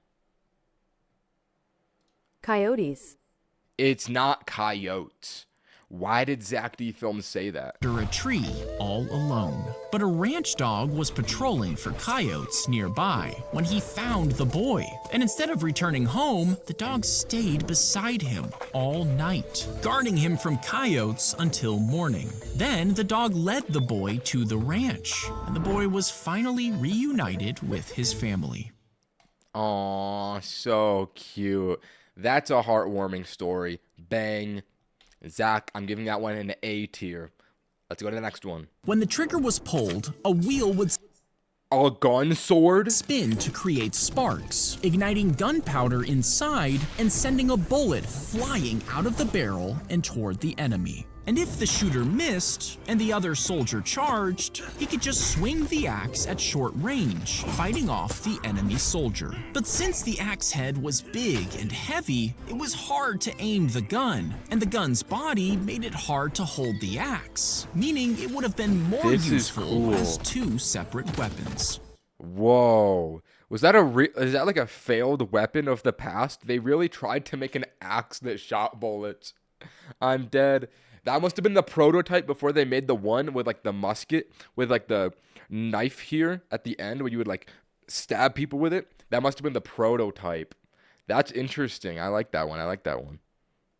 Coyotes. It's not coyotes. Why did Zack D Films say that? Under a tree all alone. But a ranch dog was patrolling for coyotes nearby when he found the boy. And instead of returning home, the dog stayed beside him all night, guarding him from coyotes until morning. Then the dog led the boy to the ranch, and the boy was finally reunited with his family. Aw, so cute. That's a heartwarming story. Bang. Zach, I'm giving that one an A tier. Let's go to the next one. When the trigger was pulled, a wheel would A gun sword? spin to create sparks, igniting gunpowder inside and sending a bullet flying out of the barrel and toward the enemy. And if the shooter missed and the other soldier charged, he could just swing the axe at short range, fighting off the enemy soldier. But since the axe head was big and heavy, it was hard to aim the gun, and the gun's body made it hard to hold the axe, meaning it would have been more This is useful cool. as two separate weapons. Whoa. Was that is that like a failed weapon of the past? They really tried to make an axe that shot bullets. I'm dead. That must have been the prototype before they made the one with like the musket with like the knife here at the end where you would like stab people with it. That must have been the prototype. That's interesting. I like that one. I like that one.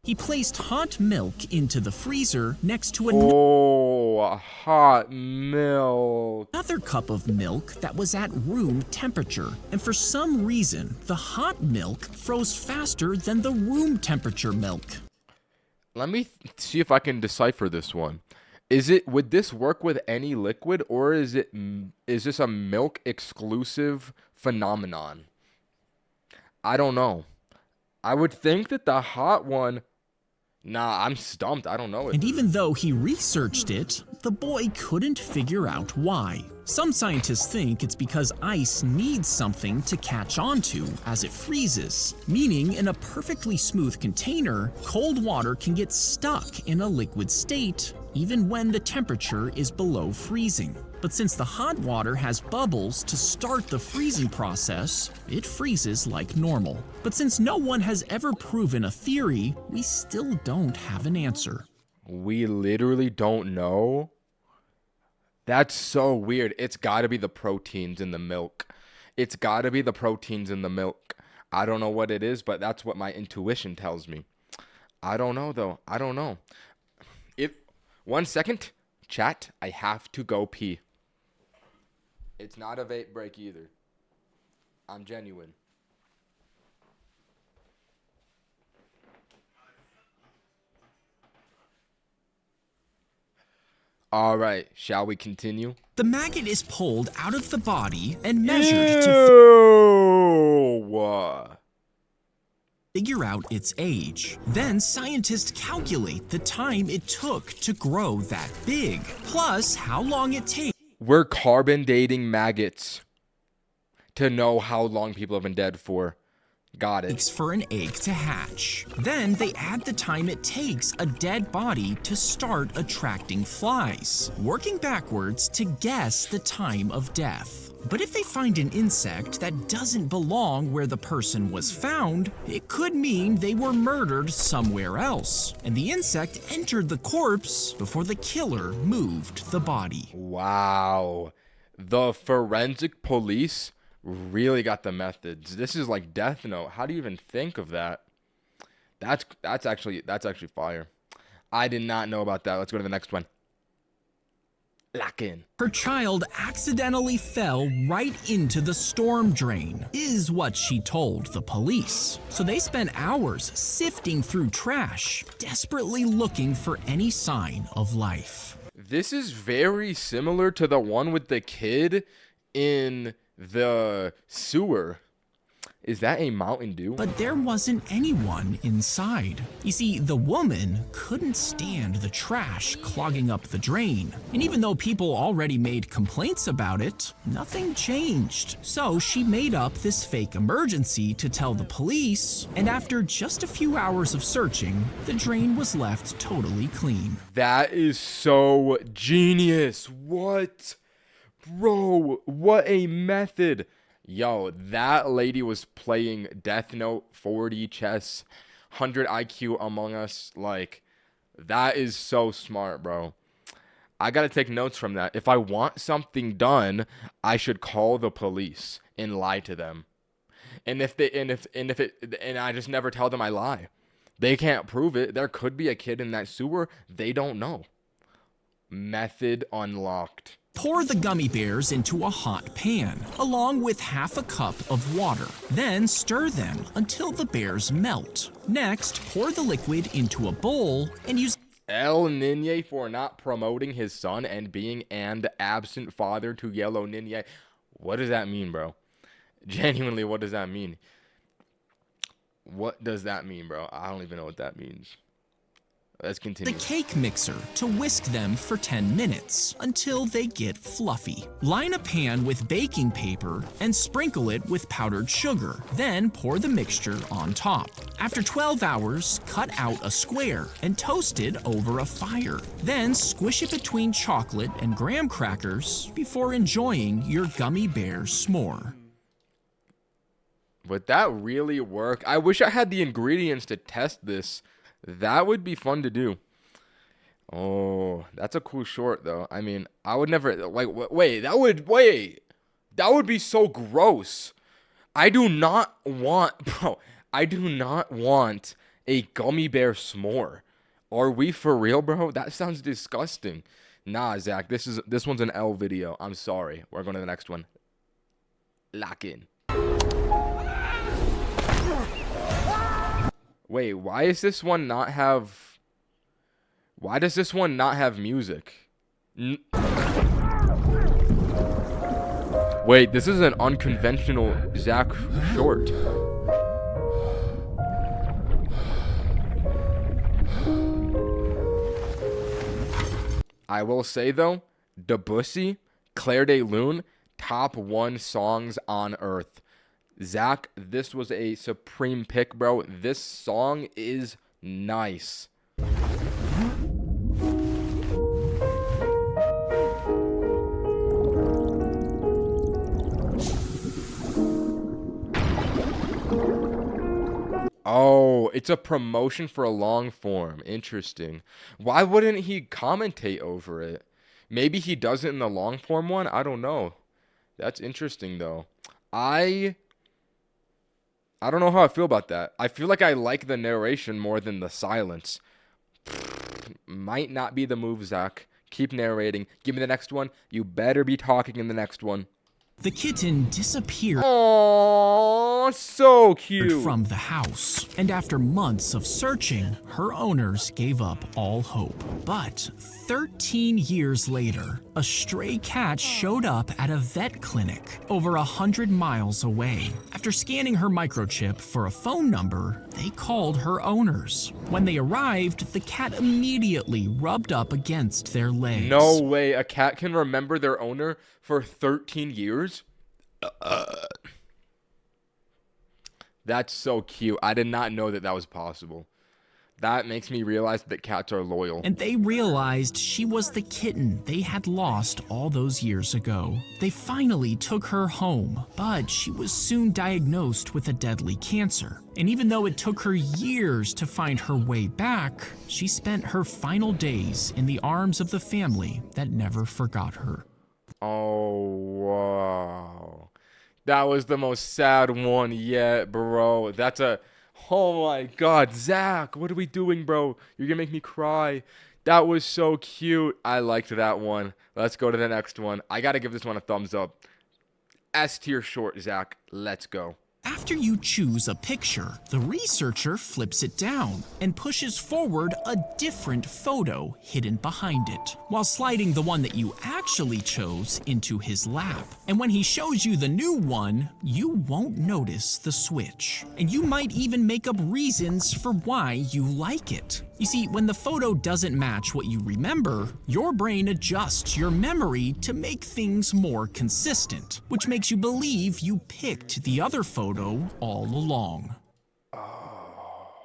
He placed hot milk into the freezer next to Oh, hot milk. another cup of milk that was at room temperature. And for some reason, the hot milk froze faster than the room temperature milk. Let me see if I can decipher this one. Would this work with any liquid, or is this a milk exclusive phenomenon? I don't know. I would think that the hot one. Nah, I'm stumped. I don't know it. And even though he researched it, the boy couldn't figure out why. Some scientists think it's because ice needs something to catch onto as it freezes, meaning in a perfectly smooth container, cold water can get stuck in a liquid state even when the temperature is below freezing. But since the hot water has bubbles to start the freezing process, it freezes like normal. But since no one has ever proven a theory, we still don't have an answer. We literally don't know. That's so weird. It's got to be the proteins in the milk. It's got to be the proteins in the milk. I don't know what it is, but that's what my intuition tells me. I don't know, though. I don't know. 1 second. Chat, I have to go pee. It's not a vape break either. I'm genuine. All right, shall we continue? The maggot is pulled out of the body and measured to Ew. figure out its age. Then scientists calculate the time it took to grow that big, plus how long it takes We're carbon dating maggots to know how long people have been dead for. Got it. for an egg to hatch. Then they add the time it takes a dead body to start attracting flies, working backwards to guess the time of death. But if they find an insect that doesn't belong where the person was found, it could mean they were murdered somewhere else, and the insect entered the corpse before the killer moved the body. Wow. The forensic police really got the methods. This is like Death Note. How do you even think of that? That's actually fire. I did not know about that. Let's go to the next one. Lock in. Her child accidentally fell right into the storm drain, is what she told the police. So they spent hours sifting through trash, desperately looking for any sign of life. This is very similar to the one with the kid in the sewer. Is that a Mountain Dew? But there wasn't anyone inside. You see, the woman couldn't stand the trash clogging up the drain. And even though people already made complaints about it, nothing changed. So she made up this fake emergency to tell the police, and after just a few hours of searching, the drain was left totally clean. That is so genius. What? Bro, what a method. Yo, that lady was playing Death Note, 4D chess, 100 IQ Among Us. Like, that is so smart, bro. I gotta take notes from that. If I want something done, I should call the police and lie to them. And I just never tell them I lie. They can't prove it. There could be a kid in that sewer. They don't know. Method unlocked. Pour the gummy bears into a hot pan, along with half a cup of water. Then stir them until the bears melt. Next, pour the liquid into a bowl and use El Niñe for not promoting his son and being an absent father to Yellow Niñe. What does that mean, bro? Genuinely, what does that mean? What does that mean, bro? I don't even know what that means. Let's continue. the cake mixer to whisk them for 10 minutes until they get fluffy. Line a pan with baking paper and sprinkle it with powdered sugar. Then pour the mixture on top. After 12 hours, cut out a square and toast it over a fire. Then squish it between chocolate and graham crackers before enjoying your gummy bear s'more. Would that really work? I wish I had the ingredients to test this. That would be fun to do. Oh, that's a cool short, though. I mean, I would never, like, wait, that would be so gross. I do not want, bro, I do not want a gummy bear s'more. Are we for real, bro? That sounds disgusting. Nah, Zach, this one's an L video. I'm sorry. We're going to the next one. Lock in. Wait, why does this one not have music? Wait, this is an unconventional Zack short. I will say though, Debussy, Claire de Lune, top 1 songs on earth. Zack, this was a supreme pick, bro. This song is nice. Oh, it's a promotion for a long form. Interesting. Why wouldn't he commentate over it? Maybe he does it in the long form one? I don't know. That's interesting, though. I don't know how I feel about that. I feel like I like the narration more than the silence. Might not be the move, Zack. Keep narrating. Give me the next one. You better be talking in the next one. The kitten disappeared so cute from the house, and after months of searching, her owners gave up all hope. But 13 years later, a stray cat showed up at a vet clinic over 100 miles away. After scanning her microchip for a phone number, they called her owners. When they arrived, the cat immediately rubbed up against their legs. No way, a cat can remember their owner for 13 years? That's so cute. I did not know that was possible. That makes me realize that cats are loyal. And they realized she was the kitten they had lost all those years ago. They finally took her home, but she was soon diagnosed with a deadly cancer. And even though it took her years to find her way back, she spent her final days in the arms of the family that never forgot her. Oh, wow. That was the most sad one yet, bro. Oh my God, Zack, what are we doing, bro? You're gonna make me cry. That was so cute. I liked that one. Let's go to the next one. I gotta give this one a thumbs up. S tier short, Zack. Let's go. After you choose a picture, the researcher flips it down and pushes forward a different photo hidden behind it, while sliding the one that you actually chose into his lap. And when he shows you the new one, you won't notice the switch. And you might even make up reasons for why you like it. You see, when the photo doesn't match what you remember, your brain adjusts your memory to make things more consistent, which makes you believe you picked the other photo all along. Oh,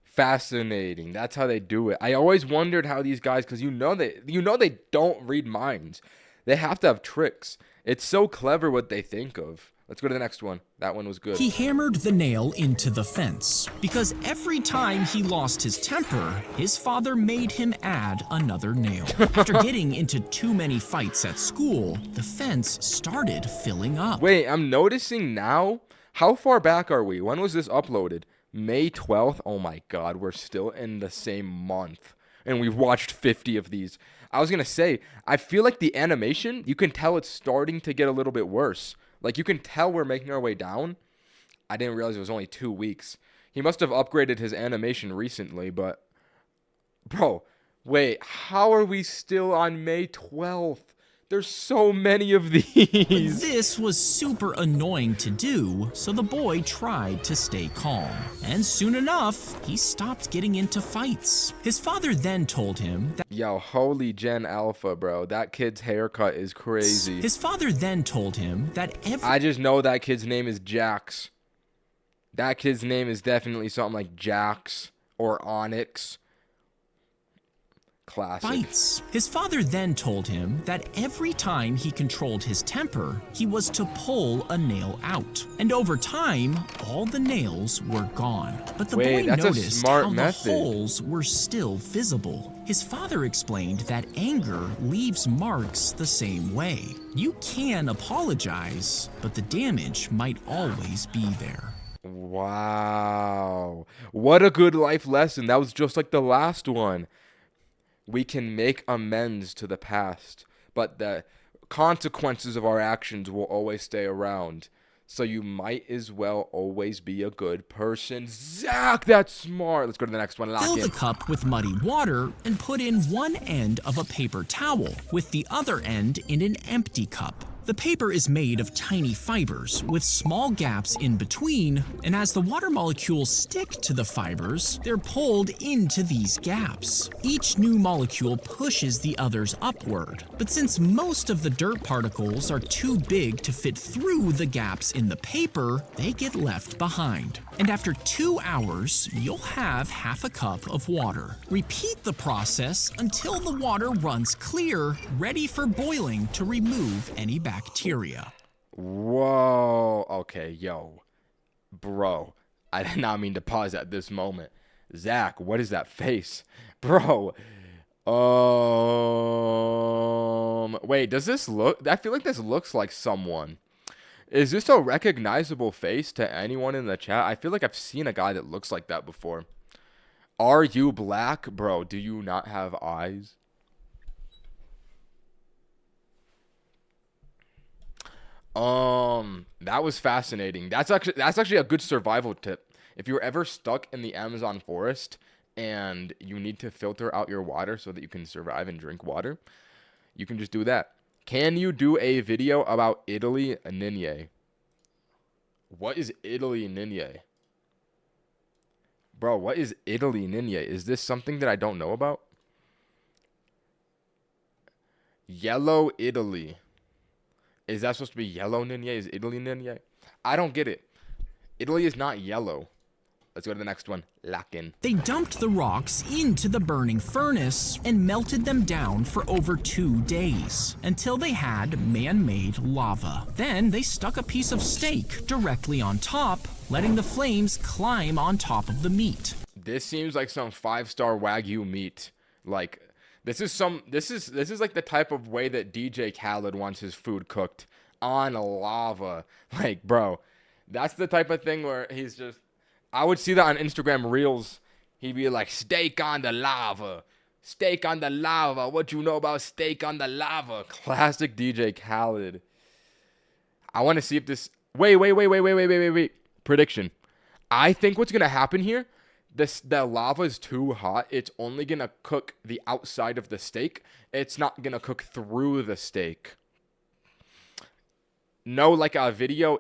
fascinating. That's how they do it. I always wondered how these guys, because you know they don't read minds. They have to have tricks. It's so clever what they think of. Let's go to the next one. That one was good. He hammered the nail into the fence because every time he lost his temper, his father made him add another nail. After getting into too many fights at school, the fence started filling up. Wait, I'm noticing now. How far back are we? When was this uploaded? May 12th? Oh my God, we're still in the same month. and we've watched 50 of these. I was going to say, I feel like the animation, you can tell it's starting to get a little bit worse. Like, you can tell we're making our way down. I didn't realize it was only 2 weeks. He must have upgraded his animation recently, but... Bro, wait, how are we still on May 12th? There's so many of these. This was super annoying to do, so the boy tried to stay calm. And soon enough, he stopped getting into fights. His father then told him that... Yo, holy Gen Alpha, bro. That kid's haircut is crazy. His father then told him that I just know that kid's name is Jax. That kid's name is definitely something like Jax or Onyx. Classic. Fights. His father then told him that every time he controlled his temper, he was to pull a nail out. And over time, all the nails were gone. But the boy noticed how the holes were still visible. His father explained that anger leaves marks the same way. You can apologize, but the damage might always be there. Wow. What a good life lesson. That was just like the last one. We can make amends to the past, but the consequences of our actions will always stay around. So you might as well always be a good person. Zack, that's smart. Let's go to the next one. Fill the cup with muddy water and put in one end of a paper towel with the other end in an empty cup. The paper is made of tiny fibers with small gaps in between, and as the water molecules stick to the fibers, they're pulled into these gaps. Each new molecule pushes the others upward, but since most of the dirt particles are too big to fit through the gaps in the paper, they get left behind. And after 2 hours, you'll have half a cup of water. Repeat the process until the water runs clear, ready for boiling to remove any bacteria. Whoa. Okay, yo. Bro, I did not mean to pause at this moment. Zack, what is that face? Bro. Wait, does this look... I feel like this looks like someone. Is this a recognizable face to anyone in the chat? I feel like I've seen a guy that looks like that before. Are you black? Bro, do you not have eyes? That was fascinating. That's actually a good survival tip. If you're ever stuck in the Amazon forest and you need to filter out your water so that you can survive and drink water, you can just do that. Can you do a video about Italy Ninja? What is Italy Ninja? Bro, what is Italy Ninja? Is this something that I don't know about? Yellow Italy. Is that supposed to be yellow ninja? Is Italy ninja? I don't get it. Italy is not yellow. Let's go to the next one. Lock in. They dumped the rocks into the burning furnace and melted them down for over 2 days until they had man-made lava. Then they stuck a piece of steak directly on top, letting the flames climb on top of the meat. This seems like some 5-star Wagyu meat. Like, this is like the type of way that DJ Khaled wants his food cooked, on lava. Like, bro, that's the type of thing where he's just... I would see that on Instagram Reels. He'd be like, steak on the lava. Steak on the lava. What you know about steak on the lava? Classic DJ Khaled. I want to see if this... Wait. Prediction. I think what's going to happen here, the lava is too hot. It's only going to cook the outside of the steak. It's not going to cook through the steak. No, like a video,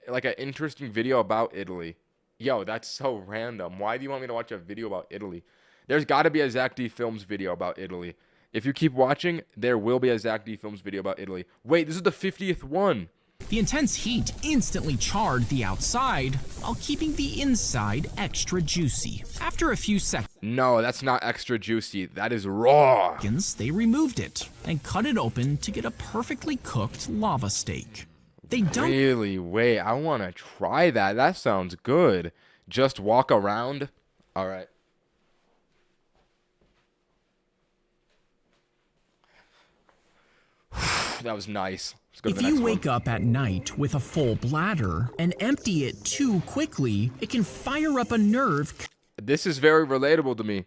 like an interesting video about Italy. Yo, that's so random. Why do you want me to watch a video about Italy? There's got to be a Zack D Films video about Italy. If you keep watching, there will be a Zack D Films video about Italy. Wait, this is the 50th one. The intense heat instantly charred the outside while keeping the inside extra juicy. After a few seconds, No, that's not extra juicy. That is raw. they removed it and cut it open to get a perfectly cooked lava steak. They dumped... Really? Wait, I want to try that. That sounds good. Just walk around. All right. That was nice. Let's go to the If next you one. wake up at night with a full bladder and empty it too quickly, it can fire up a nerve. This is very relatable to me.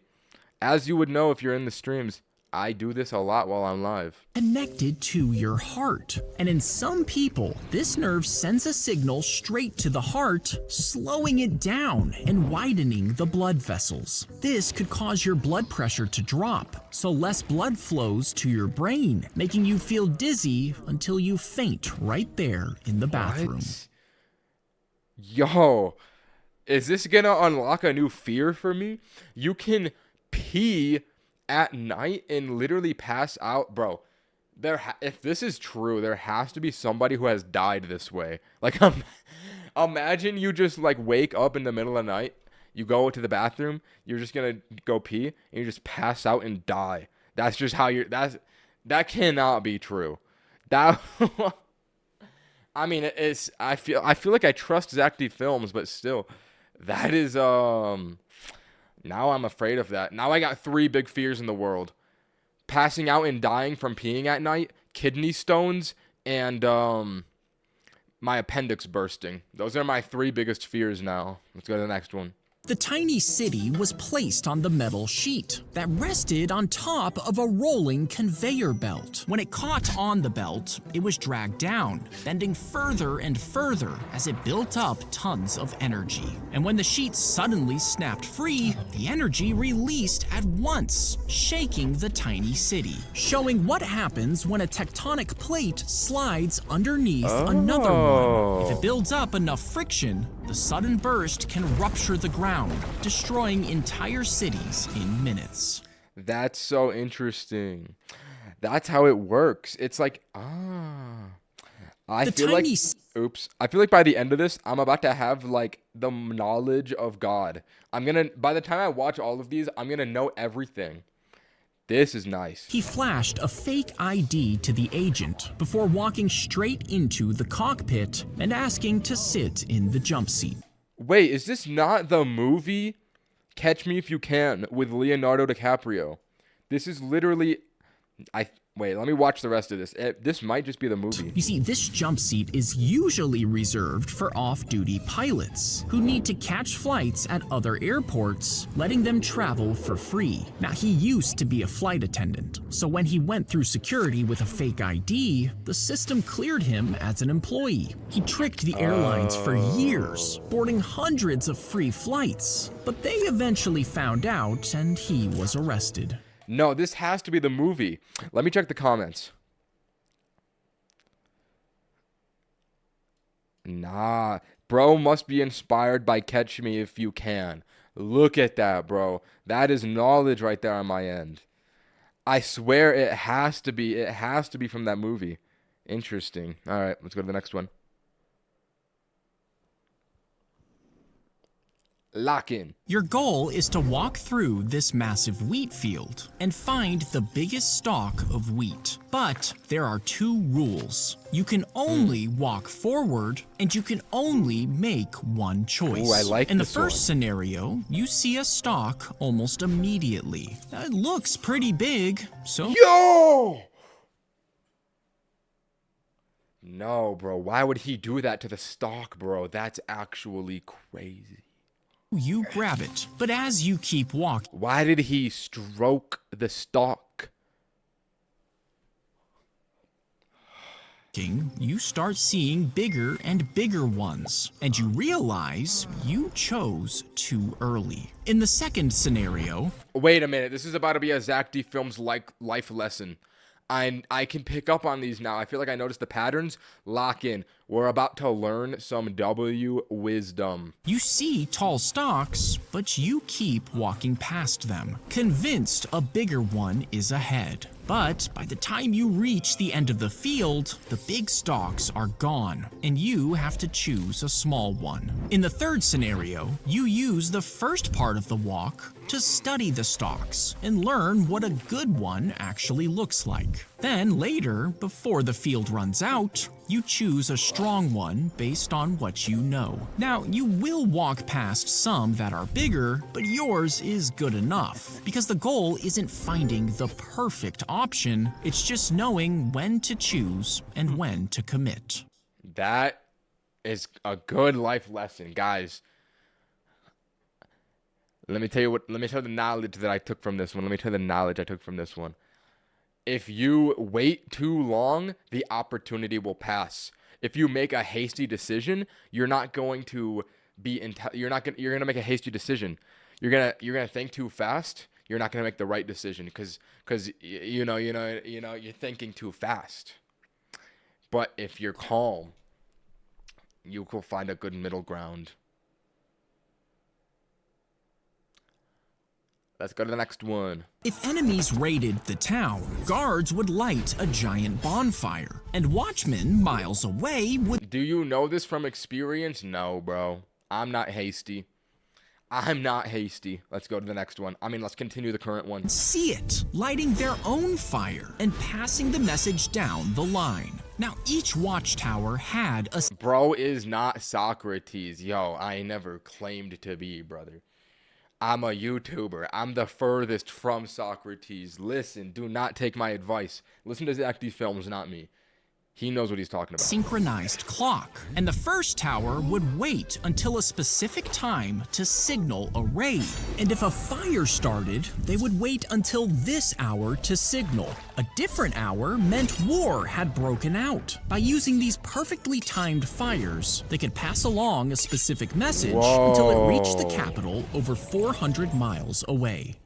As you would know if you're in the streams, I do this a lot while I'm live. Connected to your heart. And in some people, this nerve sends a signal straight to the heart, slowing it down and widening the blood vessels. This could cause your blood pressure to drop, so less blood flows to your brain, making you feel dizzy until you faint right there in the bathroom. What? Yo, is this gonna unlock a new fear for me? You can pee at night and literally pass out, bro. If this is true, there has to be somebody who has died this way. Like, imagine you just like wake up in the middle of the night, you go to the bathroom, you're just gonna go pee, and you just pass out and die. That's just how that cannot be true. That I mean, I feel like I trust Zack Films, but still, that is now I'm afraid of that. Now I got 3 big fears in the world: passing out and dying from peeing at night, kidney stones, and my appendix bursting. Those are my 3 biggest fears now. Let's go to the next one. The tiny city was placed on the metal sheet that rested on top of a rolling conveyor belt. When it caught on the belt, it was dragged down, bending further and further as it built up tons of energy. And when the sheet suddenly snapped free, the energy released at once, shaking the tiny city, showing what happens when a tectonic plate slides underneath another one. If it builds up enough friction, the sudden burst can rupture the ground, destroying entire cities in minutes. That's so interesting. That's how it works. It's like, I feel like by the end of this, I'm about to have like the knowledge of God. By the time I watch all of these, I'm gonna know everything. This is nice. He flashed a fake ID to the agent before walking straight into the cockpit and asking to sit in the jump seat. Wait, is this not the movie Catch Me If You Can with Leonardo DiCaprio? This is literally... Wait, let me watch the rest of this. This might just be the movie. You see, this jump seat is usually reserved for off-duty pilots who need to catch flights at other airports, letting them travel for free. Now, he used to be a flight attendant, so when he went through security with a fake ID, the system cleared him as an employee. He tricked the airlines for years, boarding hundreds of free flights, but they eventually found out and he was arrested. No, this has to be the movie. Let me check the comments. Nah. Bro must be inspired by Catch Me If You Can. Look at that, bro. That is knowledge right there on my end. I swear it has to be. It has to be from that movie. Interesting. All right, let's go to the next one. Lock in. Your goal is to walk through this massive wheat field and find the biggest stalk of wheat. But there are 2 rules. You can only walk forward and you can only make one choice. Ooh, I like In the this first one. scenario, you see a stalk almost immediately. It looks pretty big, so... Yo! No, bro. Why would he do that to the stalk, bro? That's actually crazy. You grab it, but as you keep walking, Why did he stroke the stalk? you start seeing bigger and bigger ones, and you realize you chose too early. In the second scenario, Wait a minute. This is about to be a Zack Films like life lesson. I can pick up on these now. I feel like I noticed the patterns. Lock in. We're about to learn some W wisdom. you see tall stalks, but you keep walking past them, convinced a bigger one is ahead. But by the time you reach the end of the field, the big stalks are gone, and you have to choose a small one. In the third scenario, you use the first part of the walk to study the stalks and learn what a good one actually looks like. Then later, before the field runs out, you choose a strong one based on what you know. Now, you will walk past some that are bigger, but yours is good enough, because the goal isn't finding the perfect option, it's just knowing when to choose and when to commit. That is a good life lesson, guys. Let me tell you what. Let me tell you the knowledge that I took from this one. Let me tell you the knowledge I took from this one. If you wait too long, the opportunity will pass. If you make a hasty decision, you're not going to you're gonna make a hasty decision. You're gonna think too fast. You're not gonna make the right decision because you're thinking too fast. But if you're calm, you will find a good middle ground. Let's go to the next one. If enemies raided the town, guards would light a giant bonfire, and watchmen miles away would Do you know this from experience? No, bro. I'm not hasty. I'm not hasty. Let's go to the next one. Let's continue the current one. see it, lighting their own fire and passing the message down the line. Now, each watchtower had a Bro is not Socrates. Yo, I never claimed to be, brother. I'm a YouTuber. I'm the furthest from Socrates. Listen, do not take my advice. Listen to Zack these films, not me. He knows what he's talking about. synchronized clock, and the first tower would wait until a specific time to signal a raid. And if a fire started, they would wait until this hour to signal. A different hour meant war had broken out. By using these perfectly timed fires, they could pass along a specific message until it reached the capital over 400 miles away.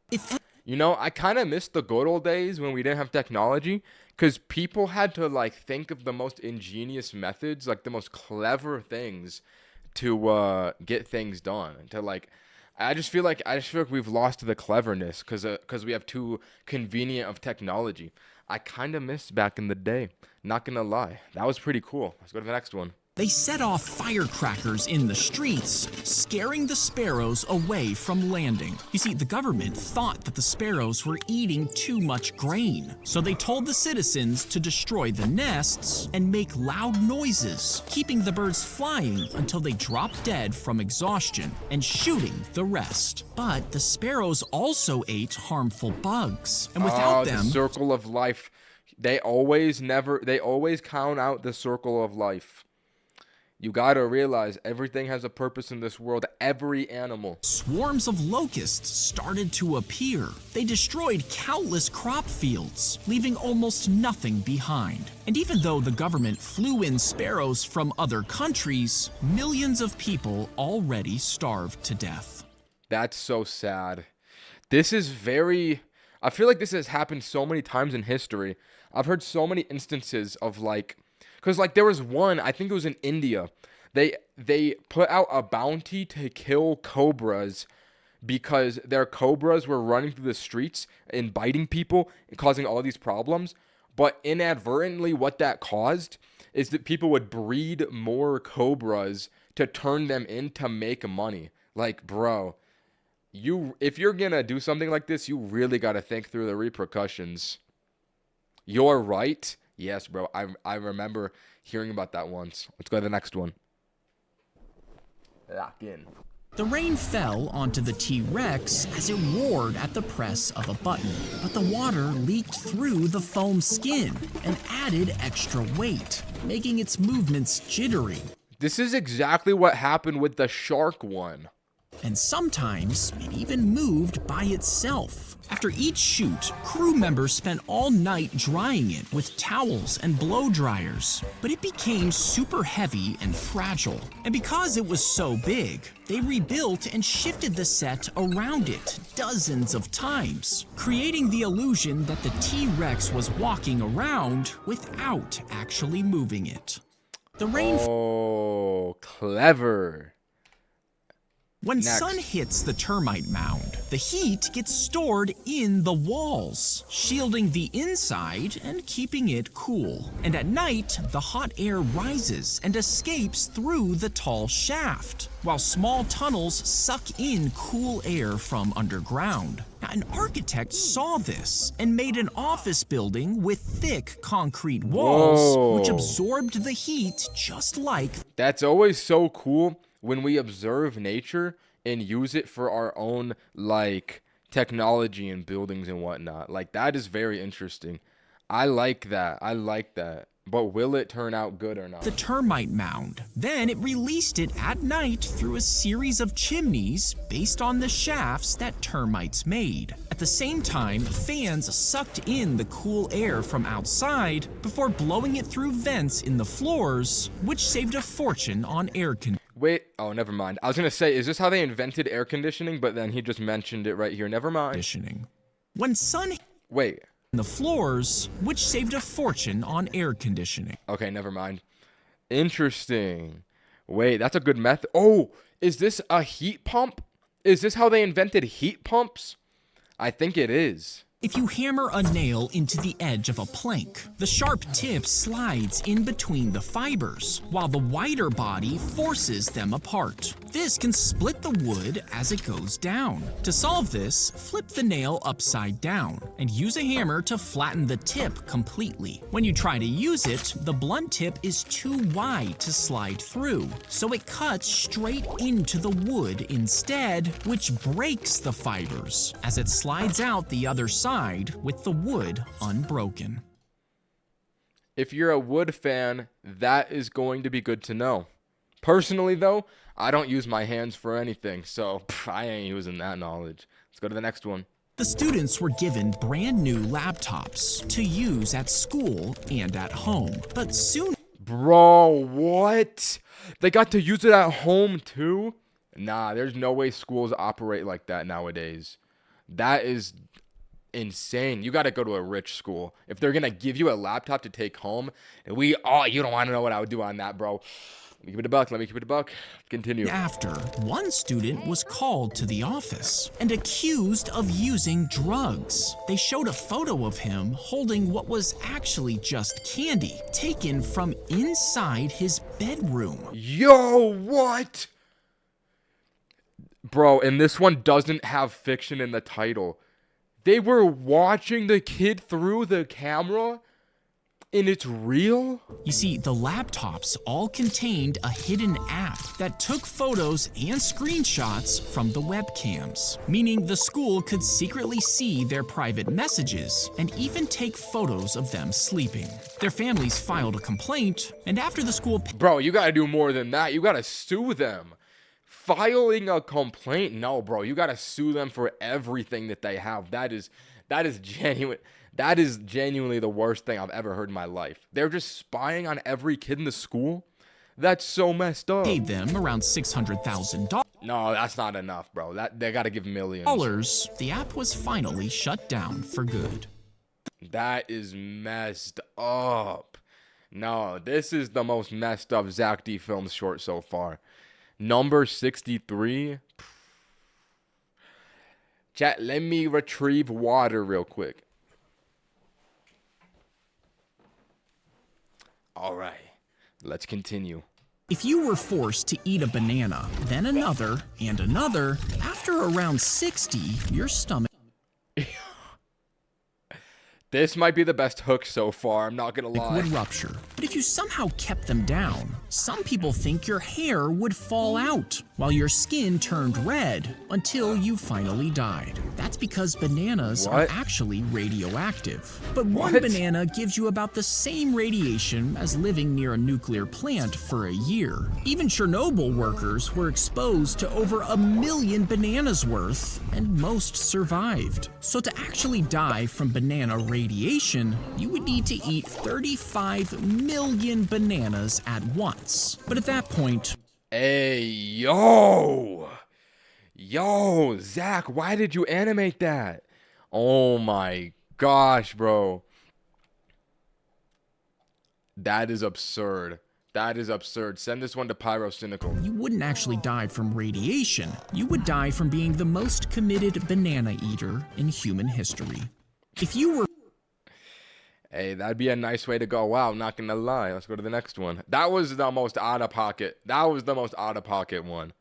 If I kind of miss the good old days when we didn't have technology, because people had to think of the most ingenious methods, the most clever things to get things done. I just feel like we've lost the cleverness because we have too convenient of technology. I kind of miss back in the day. Not gonna lie, that was pretty cool. Let's go to the next one. they set off firecrackers in the streets, scaring the sparrows away from landing. You see, the government thought that the sparrows were eating too much grain, so they told the citizens to destroy the nests and make loud noises, keeping the birds flying until they dropped dead from exhaustion and shooting the rest. But the sparrows also ate harmful bugs, and without them, the circle of life. They always count out the circle of life. You gotta realize everything has a purpose in this world. Every animal. swarms of locusts started to appear. They destroyed countless crop fields, leaving almost nothing behind. And even though the government flew in sparrows from other countries, millions of people already starved to death. That's so sad. This is very... I feel like this has happened so many times in history. I've heard so many instances of because there was one, I think it was in India. They put out a bounty to kill cobras because their cobras were running through the streets and biting people and causing all these problems. But inadvertently, what that caused is that people would breed more cobras to turn them in to make money. Bro, if you're gonna do something like this, you really gotta think through the repercussions. You're right. Yes, bro. I remember hearing about that once. Let's go to the next one. Lock in. The rain fell onto the T-Rex as it roared at the press of a button, but the water leaked through the foam skin and added extra weight, making its movements jittery. This is exactly what happened with the shark one. And sometimes it even moved by itself. After each shoot, crew members spent all night drying it with towels and blow dryers. But it became super heavy and fragile. And because it was so big, they rebuilt and shifted the set around it dozens of times, creating the illusion that the T-Rex was walking around without actually moving it. The rain Clever. When Next. sun hits the termite mound, the heat gets stored in the walls, shielding the inside and keeping it cool. And at night, the hot air rises and escapes through the tall shaft, while small tunnels suck in cool air from underground. Now, an architect saw this and made an office building with thick concrete walls, which absorbed the heat just like... That's always so cool when we observe nature and use it for our own technology and buildings and whatnot. That is very interesting. I like that. But will it turn out good or not? the termite mound. Then it released it at night through a series of chimneys based on the shafts that termites made. At the same time, fans sucked in the cool air from outside before blowing it through vents in the floors, which saved a fortune on air conditioning. Wait, oh, never mind. I was gonna say, is this how they invented air conditioning? But then he just mentioned it right here. Never mind. When sun hit Wait. the floors, which saved a fortune on air conditioning. Okay, never mind. Interesting. Wait, that's a good method. Oh, is this a heat pump? Is this how they invented heat pumps? I think it is. If you hammer a nail into the edge of a plank, the sharp tip slides in between the fibers, while the wider body forces them apart. This can split the wood as it goes down. To solve this, flip the nail upside down and use a hammer to flatten the tip completely. When you try to use it, the blunt tip is too wide to slide through, so it cuts straight into the wood instead, which breaks the fibers as it slides out the other side with the wood unbroken. If you're a wood fan, that is going to be good to know. Personally, though, I don't use my hands for anything, so I ain't using that knowledge. Let's go to the next one. The students were given brand new laptops to use at school and at home, but soon... Bro, what? They got to use it at home too? Nah, there's no way schools operate like that nowadays. That is insane. You got to go to a rich school. If they're going to give you a laptop to take home, you don't want to know what I would do on that, bro. Let me keep it a buck. Continue. After, one student was called to the office and accused of using drugs. They showed a photo of him holding what was actually just candy, taken from inside his bedroom. Yo, what? Bro, and this one doesn't have fiction in the title. They were watching the kid through the camera, and it's real? You see, the laptops all contained a hidden app that took photos and screenshots from the webcams, meaning the school could secretly see their private messages and even take photos of them sleeping. Their families filed a complaint, and after the school... Bro, you gotta do more than that. You gotta sue them. Filing a complaint? No, bro. You gotta sue them for everything that they have. That is genuine. That is genuinely the worst thing I've ever heard in my life. They're just spying on every kid in the school? That's so messed up. Paid them around $600,000. No, that's not enough, bro. They gotta give millions. The app was finally shut down for good. That is messed up. No, this is the most messed up Zack D Films short so far. Number 63. Chat, let me retrieve water real quick. All right, let's continue. If you were forced to eat a banana, then another, and another, after around 60, your stomach This might be the best hook so far, I'm not gonna lie. would rupture. But if you somehow kept them down, some people think your hair would fall out while your skin turned red until you finally died. That's because bananas are actually radioactive. But one banana gives you about the same radiation as living near a nuclear plant for a year. Even Chernobyl workers were exposed to over 1 million bananas worth, and most survived. So to actually die from banana radiation, you would need to eat 35 million bananas at once. But at that point... Hey, yo, Zack, why did you animate that? Oh my gosh, bro. That is absurd. That is absurd. Send this one to Pyrocynical. You wouldn't actually die from radiation. You would die from being the most committed banana eater in human history. If you were... Hey, that'd be a nice way to go out, not gonna lie. Let's go to the next one. That was the most out-of-pocket. That was the most out-of-pocket one.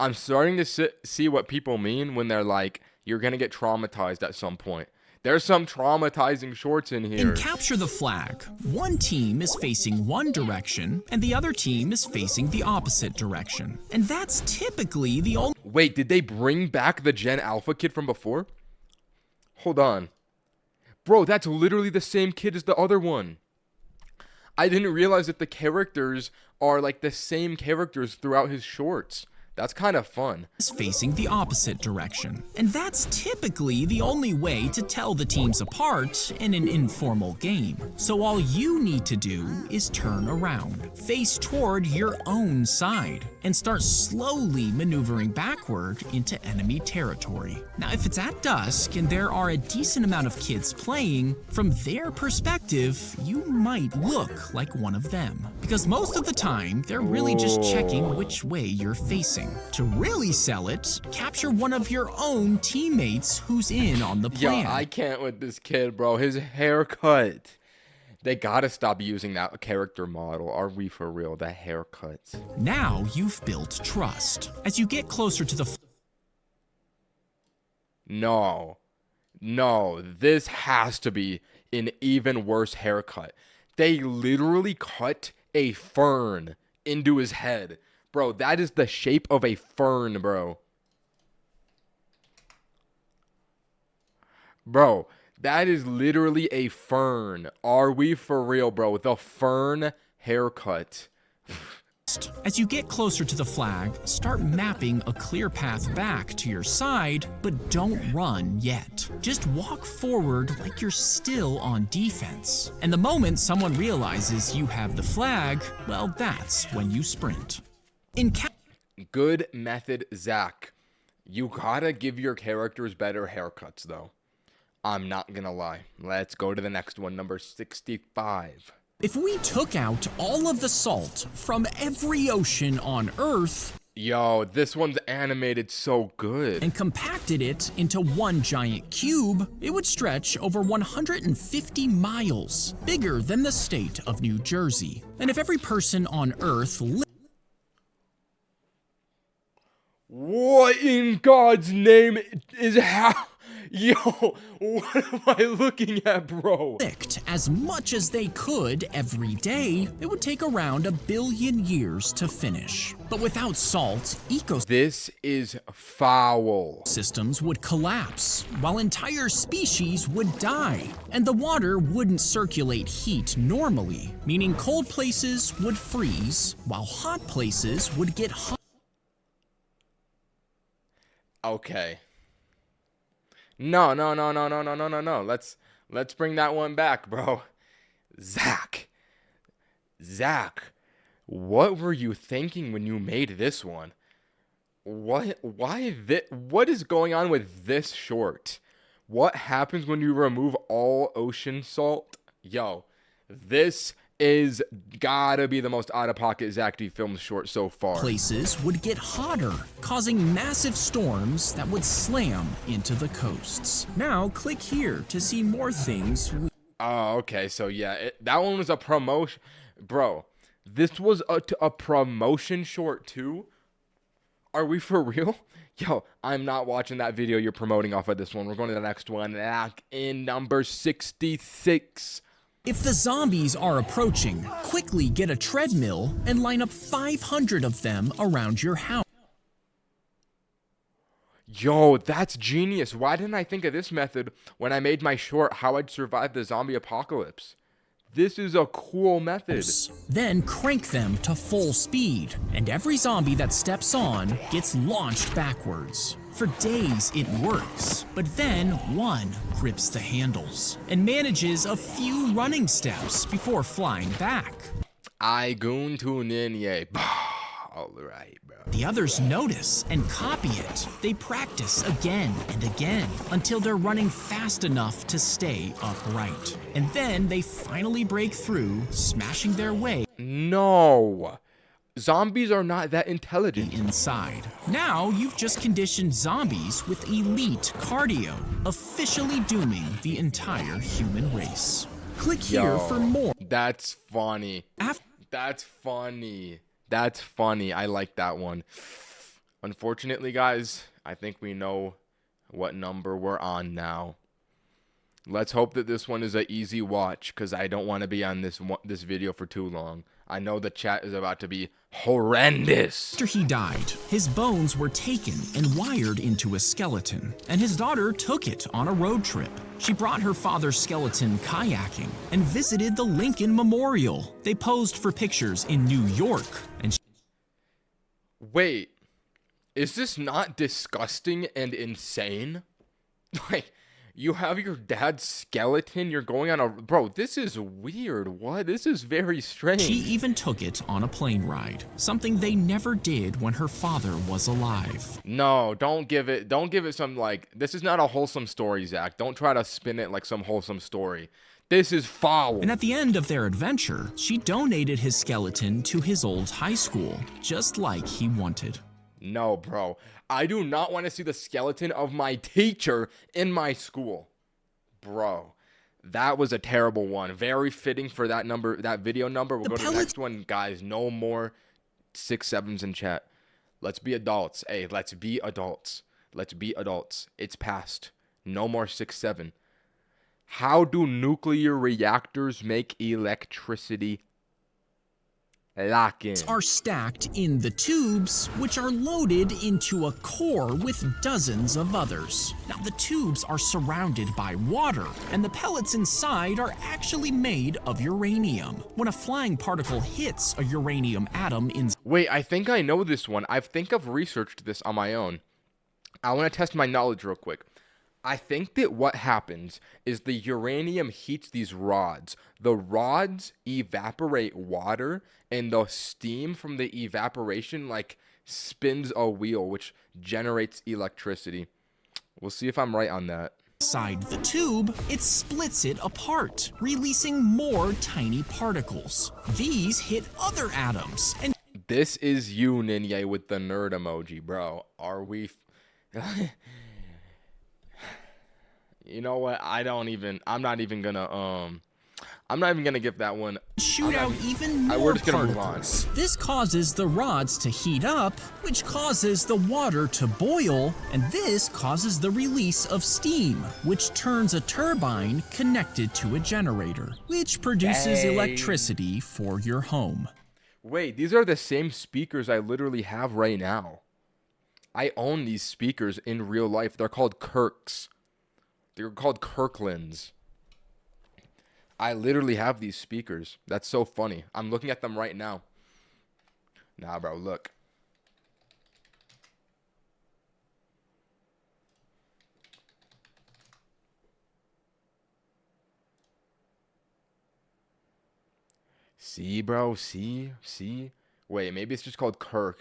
I'm starting to see what people mean when they're like, you're gonna get traumatized at some point. There's some traumatizing shorts in here. In Capture the Flag, one team is facing one direction, and the other team is facing the opposite direction. And that's typically the only... Wait, did they bring back the Gen Alpha kid from before? Hold on. Bro, that's literally the same kid as the other one. I didn't realize that the characters are like the same characters throughout his shorts. That's kind of fun. Is facing the opposite direction. And that's typically the only way to tell the teams apart in an informal game. So all you need to do is turn around, face toward your own side, and start slowly maneuvering backward into enemy territory. Now, if it's at dusk and there are a decent amount of kids playing, from their perspective, you might look like one of them. Because most of the time, they're really just checking which way you're facing. To really sell it, capture one of your own teammates who's in on the plan. Yeah, I can't with this kid, bro. His haircut. They gotta stop using that character model. Are we for real? The haircuts. Now you've built trust. As you get closer to the No, this has to be an even worse haircut. They literally cut a fern into his head. Bro, that is the shape of a fern, bro. Bro, that is literally a fern. Are we for real, bro? The fern haircut. As you get closer to the flag, start mapping a clear path back to your side, but don't run yet. Just walk forward like you're still on defense. And the moment someone realizes you have the flag, well, that's when you sprint. Good method, Zack. You gotta give your characters better haircuts, though. I'm not gonna lie. Let's go to the next one, number 65. If we took out all of the salt from every ocean on Earth, yo, this one's animated so good, and compacted it into one giant cube, it would stretch over 150 miles, bigger than the state of New Jersey. And if every person on Earth what in God's name is how? Yo, what am I looking at, bro? licked as much as they could every day, it would take around 1 billion years to finish. But without salt, This is foul. ecosystems would collapse, while entire species would die. And the water wouldn't circulate heat normally, meaning cold places would freeze, while hot places would get hot. Okay. No. Let's bring that one back, bro. Zack, what were you thinking when you made this one? What is going on with this short? What happens when you remove all ocean salt? Yo, this is gotta be the most out-of-pocket Zack D filmed short so far. Places would get hotter, causing massive storms that would slam into the coasts. Now click here to see more things. Oh, okay. So yeah, that one was a promotion, bro. This was a promotion short too. Are we for real? Yo, I'm not watching that video you're promoting off of this one. We're going to the next one. Back in number 66. If the zombies are approaching, quickly get a treadmill and line up 500 of them around your house. Yo, that's genius. Why didn't I think of this method when I made my short How I'd Survive the Zombie Apocalypse? This is a cool method. Then crank them to full speed, and every zombie that steps on gets launched backwards. For days it works, but then one grips the handles and manages a few running steps before flying back. I goon to ninye. Alright, bro. The others notice and copy it. They practice again and again until they're running fast enough to stay upright. And then they finally break through, smashing their way No. Zombies are not that intelligent. inside. Now you've just conditioned zombies with elite cardio, officially dooming the entire human race. Click here for more. That's funny. That's funny. That's funny. I like that one. Unfortunately, guys, I think we know what number we're on now. Let's hope that this one is an easy watch, because I don't want to be on this video for too long. I know the chat is about to be horrendous. After he died, his bones were taken and wired into a skeleton, and his daughter took it on a road trip. She brought her father's skeleton kayaking and visited the Lincoln Memorial. They posed for pictures in New York, and Wait, is this not disgusting and insane? Like, you have your dad's skeleton, you're going on a... Bro, this is weird. What? This is very strange. she even took it on a plane ride, something they never did when her father was alive. No, don't give it some, like... This is not a wholesome story, Zach. Don't try to spin it like some wholesome story. This is foul. And at the end of their adventure, she donated his skeleton to his old high school, just like he wanted. No, bro. I do not want to see the skeleton of my teacher in my school. Bro, that was a terrible one. Very fitting for that number, that video number. We'll go to the next one. Guys, no more 6 7s in chat. Let's be adults. Hey, let's be adults. Let's be adults. It's past. No more 6 7. How do nuclear reactors make electricity? Lock in. Are stacked in the tubes, which are loaded into a core with dozens of others. Now, the tubes are surrounded by water, and the pellets inside are actually made of uranium. When a flying particle hits a uranium atom in... Wait, I think I know this one. I think I've researched this on my own. I want to test my knowledge real quick. I think that what happens is the uranium heats these rods. The rods evaporate water, and the steam from the evaporation like spins a wheel, which generates electricity. We'll see if I'm right on that. Inside the tube, it splits it apart, releasing more tiny particles. These hit other atoms, and This is you, Ninja, with the nerd emoji, bro. Are we... You know what? I'm not even gonna give that one. shoot out even more we're just gonna move on. particles. This causes the rods to heat up, which causes the water to boil, and this causes the release of steam, which turns a turbine connected to a generator, which produces Dang. electricity for your home. Wait, these are the same speakers I literally have right now. I own these speakers in real life. They're called Kirks. They're called Kirklands. I literally have these speakers. That's so funny. I'm looking at them right now. Nah, bro, look. See, bro, see? Wait, maybe it's just called Kirk.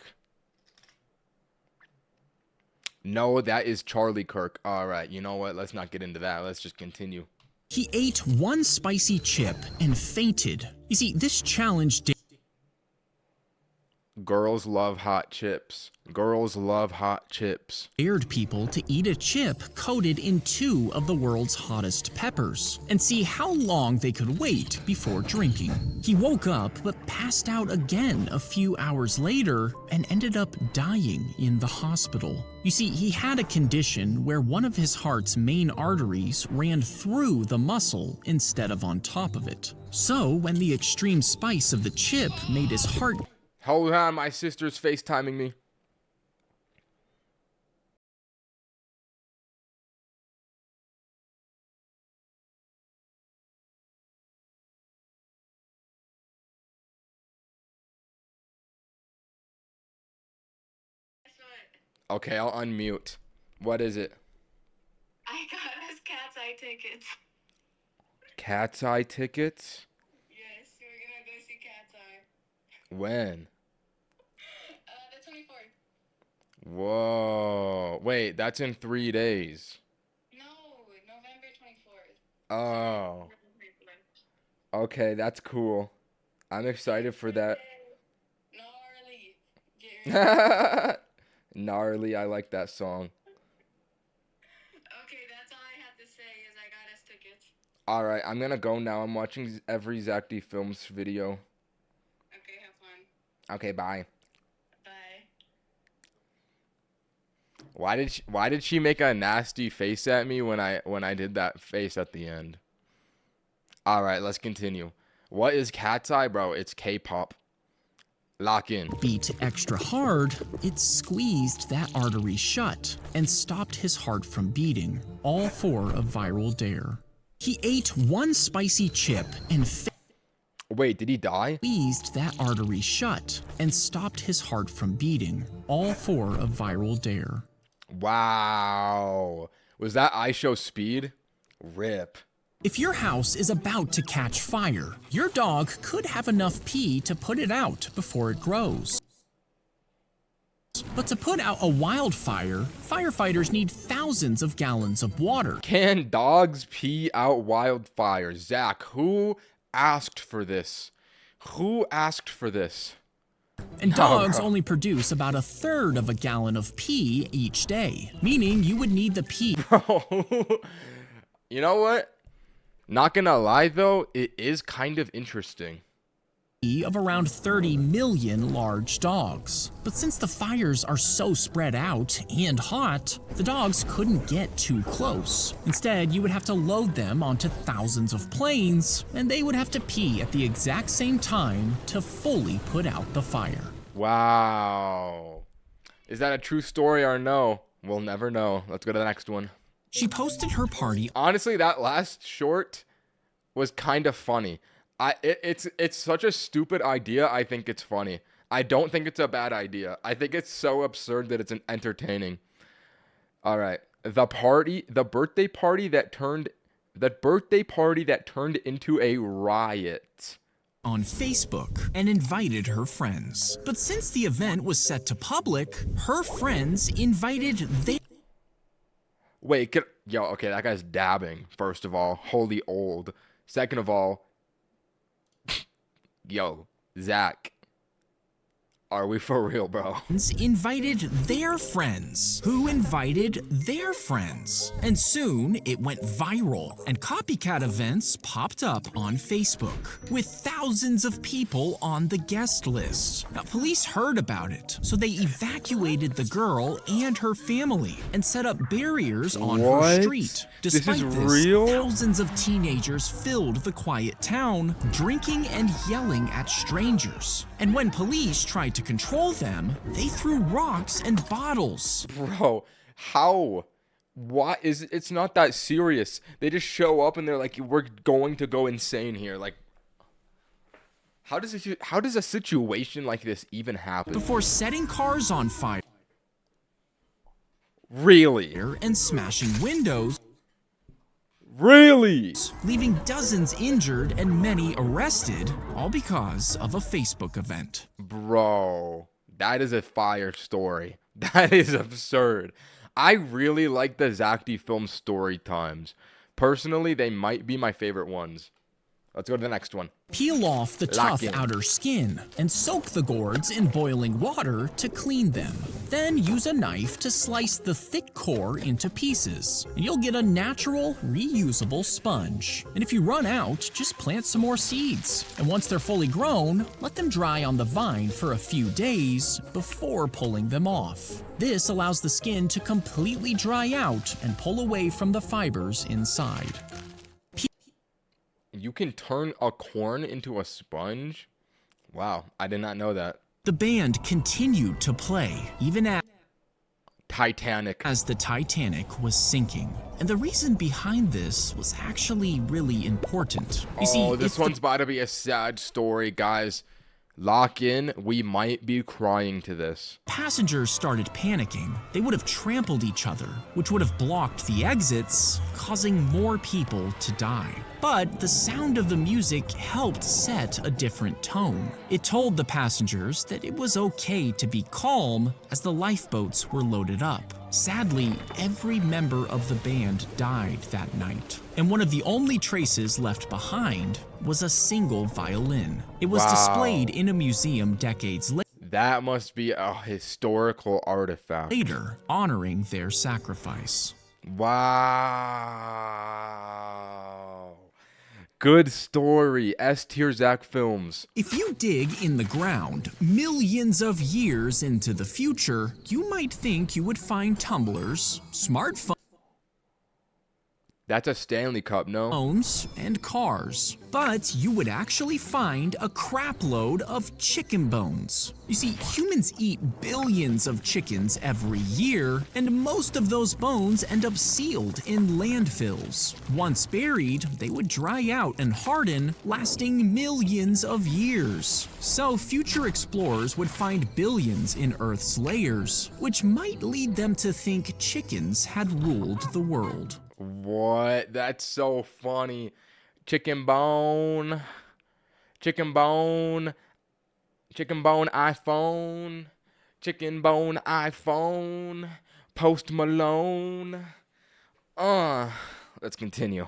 No, that is Charlie Kirk. All right, you know what? Let's not get into that. Let's just continue. He ate one spicy chip and fainted. You see, this challenge Girls love hot chips. Girls love hot chips. dared people to eat a chip coated in 2 of the world's hottest peppers and see how long they could wait before drinking. He woke up but passed out again a few hours later and ended up dying in the hospital. You see, he had a condition where one of his heart's main arteries ran through the muscle instead of on top of it. So, when the extreme spice of the chip made his heart Hold on, my sister's FaceTiming me. Okay, I'll unmute. What is it? I got us cat's eye tickets. Cat's Eye tickets? Yes, we're gonna go see Cat's Eye. When? The 24th. Whoa. Wait, that's in 3 days. No, November 24th. Oh. Okay, that's cool. I'm excited for that. Gnarly. Get ready. Gnarly, I like that song. Okay, that's all I have to say is I got us tickets. Alright, I'm gonna go now. I'm watching every Zack D Films video. Okay, have fun. Okay, bye. Bye. Why did she make a nasty face at me when I did that face at the end? All right, let's continue. What is Cat's Eye, bro? It's K-pop. Lock in. Beat extra hard, it squeezed that artery shut and stopped his heart from beating, all for a viral dare. He ate one spicy chip and Wait, did he die? squeezed that artery shut and stopped his heart from beating, all for a viral dare. Wow. Was that IShow's speed? Rip. If your house is about to catch fire, your dog could have enough pee to put it out before it grows. But to put out a wildfire, firefighters need thousands of gallons of water. Can dogs pee out wildfires? Zack, who asked for this? Who asked for this? And dogs bro. only produce about 1/3 of a gallon of pee each day, meaning you would need the pee You know what? Not gonna lie though, it is kind of interesting. of around 30 million large dogs. But since the fires are so spread out and hot, the dogs couldn't get too close. Instead, you would have to load them onto thousands of planes, and they would have to pee at the exact same time to fully put out the fire. Wow. Is that a true story or no? We'll never know. Let's go to the next one. She posted her party Honestly, that last short was kind of funny. It's such a stupid idea. I think it's funny. I don't think it's a bad idea. I think it's so absurd that it's entertaining. All right, the birthday party that turned into a riot. on Facebook and invited her friends. But since the event was set to public, her friends invited their Wait, okay, that guy's dabbing. First of all, holy old. Second of all, yo, Zack, are we for real, bro? invited their friends, who invited their friends. And soon it went viral, and copycat events popped up on Facebook, with thousands of people on the guest list. Now, police heard about it, so they evacuated the girl and her family and set up barriers on her What? street. This is Despite this, real? thousands of teenagers filled the quiet town, drinking and yelling at strangers. And when police tried to control them, they threw rocks and bottles. Bro, how? What is it's not that serious. They just show up and they're like, we're going to go insane here. Like, how does a situation like this even happen? Before setting cars on fire Really? and smashing windows, Really? leaving dozens injured and many arrested, all because of a Facebook event. Bro, that is a fire story. That is absurd. I really like the Zack D film story times. Personally, they might be my favorite ones. Let's go to the next one. Peel off the Lock tough in. outer skin and soak the gourds in boiling water to clean them. Then use a knife to slice the thick core into pieces, and you'll get a natural, reusable sponge. And if you run out, just plant some more seeds. And once they're fully grown, let them dry on the vine for a few days before pulling them off. This allows the skin to completely dry out and pull away from the fibers inside. You can turn a corn into a sponge? Wow, I did not know that. The band continued to play, even Titanic. as the Titanic was sinking. And the reason behind this was actually really important. You see, Oh, this if the one's about to be a sad story, guys. Lock in. We might be crying to this. passengers started panicking, they would have trampled each other, which would have blocked the exits, causing more people to die. But the sound of the music helped set a different tone. It told the passengers that it was okay to be calm as the lifeboats were loaded up. Sadly, every member of the band died that night, and one of the only traces left behind was a single violin. It was Wow. displayed in a museum decades That must be a historical artifact. later, honoring their sacrifice. Wow. Good story. S tier Zack films. If you dig in the ground millions of years into the future, you might think you would find tumblers, smartphones, That's a Stanley Cup, no? and cars. But you would actually find a crapload of chicken bones. You see, humans eat billions of chickens every year, and most of those bones end up sealed in landfills. Once buried, they would dry out and harden, lasting millions of years. So future explorers would find billions in Earth's layers, which might lead them to think chickens had ruled the world. What? That's so funny. Chicken bone. Chicken bone. Chicken bone iPhone. Chicken bone iPhone. Post Malone. Let's continue.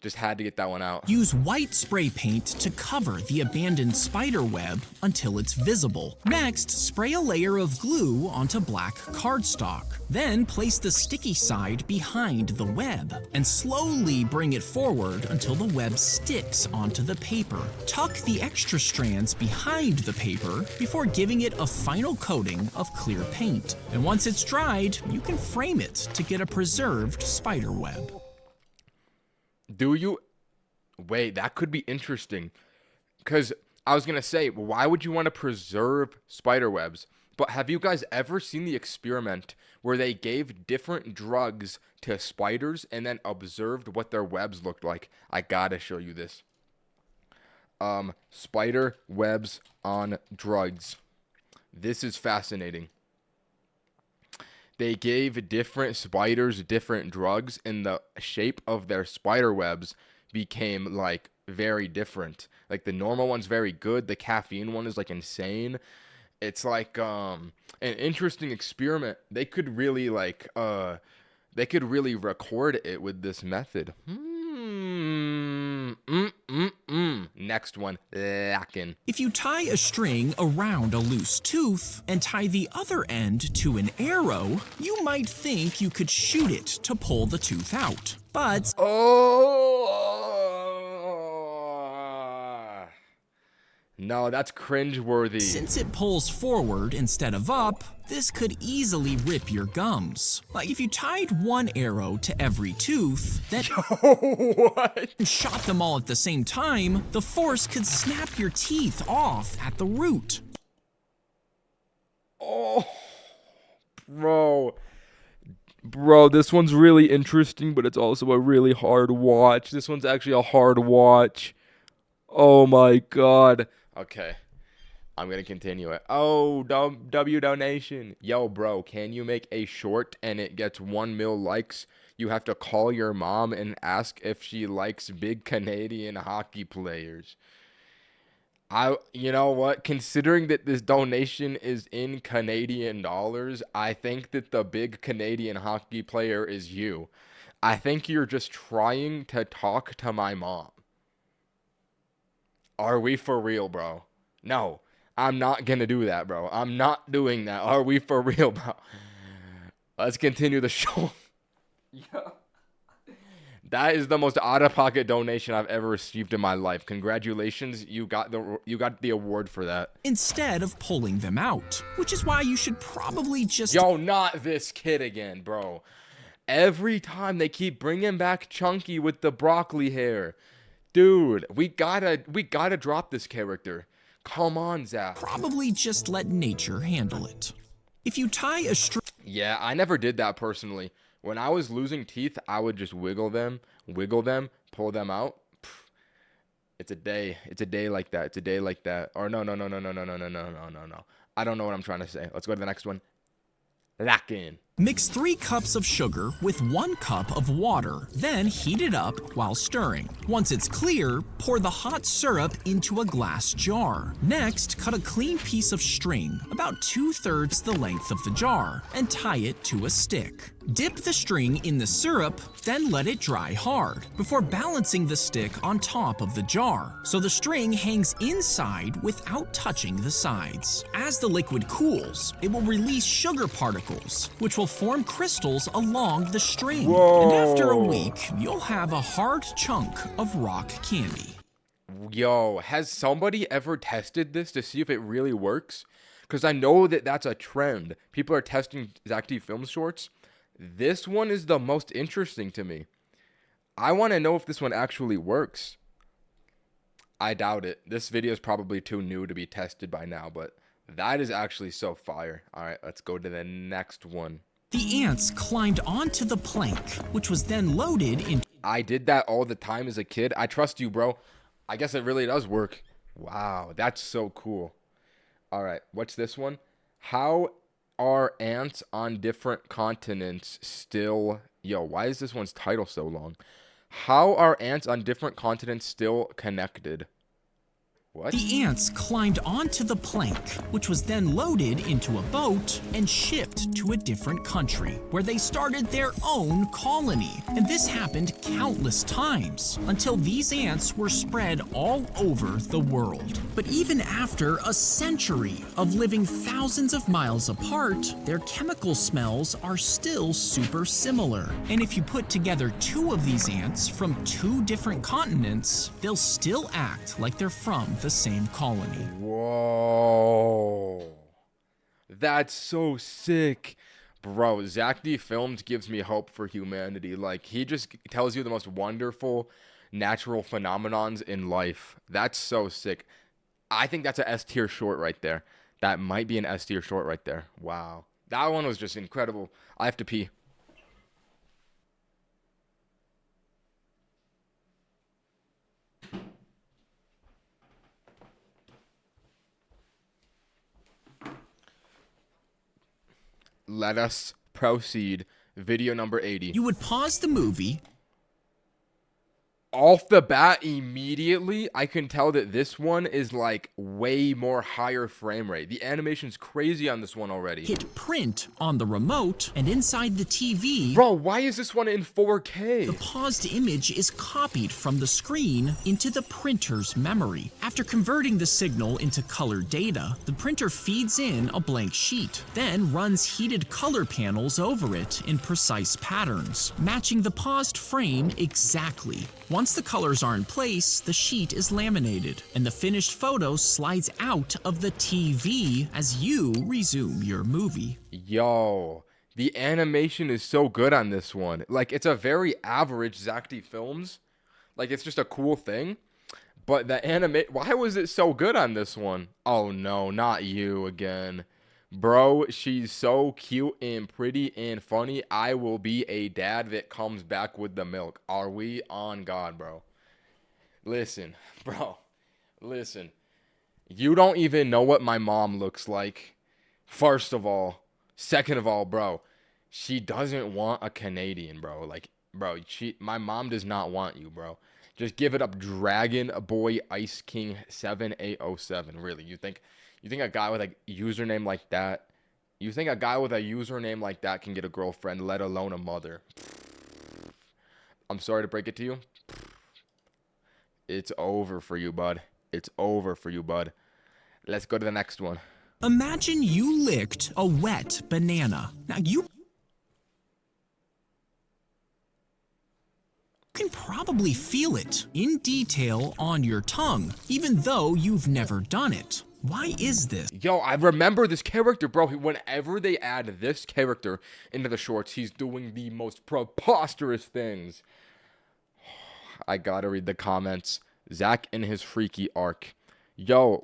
Just had to get that one out. Use white spray paint to cover the abandoned spider web until it's visible. Next, spray a layer of glue onto black cardstock. Then place the sticky side behind the web and slowly bring it forward until the web sticks onto the paper. Tuck the extra strands behind the paper before giving it a final coating of clear paint. And once it's dried, you can frame it to get a preserved spider web. Do you? Wait, that could be interesting. Because I was going to say, why would you want to preserve spider webs? But have you guys ever seen the experiment where they gave different drugs to spiders and then observed what their webs looked like? I gotta show you this. Spider webs on drugs. This is fascinating. They gave different spiders different drugs, and the shape of their spider webs became like very different. Like the normal one's very good, the caffeine one is like insane. It's like an interesting experiment. They could really record it with this method. Next one, lacking. If you tie a string around a loose tooth and tie the other end to an arrow, you might think you could shoot it to pull the tooth out. But no, that's cringeworthy. since it pulls forward instead of up, this could easily rip your gums. Like if you tied one arrow to every tooth, then What? shot them all at the same time, the force could snap your teeth off at the root. Oh, bro, this one's really interesting, but it's also a really hard watch. This one's actually a hard watch. Oh my god. Okay, I'm gonna continue it. Oh, W donation. Yo, bro, can you make a short and it gets 1 mil likes? You have to call your mom and ask if she likes big Canadian hockey players. You know what? Considering that this donation is in Canadian dollars, I think that the big Canadian hockey player is you. I think you're just trying to talk to my mom. Are we for real, bro? No, I'm not gonna do that, bro. I'm not doing that. Are we for real, bro? Let's continue the show. Yeah. That is the most out-of-pocket donation I've ever received in my life. Congratulations, you got the award for that. Instead of pulling them out, which is why you should probably just Yo, not this kid again, bro. Every time they keep bringing back Chunky with the broccoli hair. Dude, we gotta drop this character. Come on, Zack. probably just let nature handle it. If you tie a string Yeah, I never did that personally. When I was losing teeth, I would just wiggle them, pull them out. It's a day like that. It's a day like that. Or no. I don't know what I'm trying to say. Let's go to the next one. Lock in. Mix 3 cups of sugar with 1 cup of water, then heat it up while stirring. Once it's clear, pour the hot syrup into a glass jar. Next, cut a clean piece of string, about 2/3 the length of the jar, and tie it to a stick. Dip the string in the syrup, then let it dry hard, before balancing the stick on top of the jar, so the string hangs inside without touching the sides. As the liquid cools, it will release sugar particles, which will form crystals along the string. Whoa. And after a week, you'll have a hard chunk of rock candy. Yo, has somebody ever tested this to see if it really works? Because I know that that's a trend. People are testing Zack D film shorts. This one is the most interesting to me. I want to know if this one actually works. I doubt it. This video is probably too new to be tested by now, but that is actually so fire. All right, let's go to the next one. The ants climbed onto the plank, which was then loaded in. I did that all the time as a kid. I trust you, bro. I guess it really does work. Wow, that's so cool. All right, what's this one? How are ants on different continents still... Yo, why is this one's title so long? How are ants on different continents still connected? What? The ants climbed onto the plank, which was then loaded into a boat and shipped to a different country, where they started their own colony. And this happened countless times, until these ants were spread all over the world. But even after a century of living thousands of miles apart, their chemical smells are still super similar. And if you put together two of these ants from two different continents, they'll still act like they're from the same colony. Whoa. That's so sick. Bro, Zack D Filmed gives me hope for humanity. Like, he just tells you the most wonderful natural phenomenons in life. That's so sick. I think that's a S tier short right there. That might be an S tier short right there. Wow. That one was just incredible. I have to pee. Let us proceed. Video number 80. You would pause the movie. Off the bat, immediately, I can tell that this one is like way more higher frame rate. The animation's crazy on this one already. Hit print on the remote, and inside the TV, Bro, why is this one in 4K? the paused image is copied from the screen into the printer's memory. After converting the signal into color data, the printer feeds in a blank sheet, then runs heated color panels over it in precise patterns, matching the paused frame exactly. Once the colors are in place, the sheet is laminated, and the finished photo slides out of the TV as you resume your movie. Yo, the animation is so good on this one. Like, it's a very average Zack D Films. Like, it's just a cool thing. But the why was it so good on this one? Oh no, not you again. Bro, she's so cute and pretty and funny. I will be a dad that comes back with the milk. Are we on God, bro? Listen, bro. Listen. You don't even know what my mom looks like. First of all. Second of all, bro. She doesn't want a Canadian, bro. Like, bro, my mom does not want you, bro. Just give it up, Dragon Boy Ice King 7807. Really, you think a guy with a username like that, can get a girlfriend, let alone a mother? I'm sorry to break it to you. It's over for you, bud. It's over for you, bud. Let's go to the next one. Imagine you licked a wet banana. Now you can probably feel it in detail on your tongue, even though you've never done it. Why is this? Yo, I remember this character, bro. Whenever they add this character into the shorts, he's doing the most preposterous things. I gotta read the comments. Zack and his freaky arc. Yo,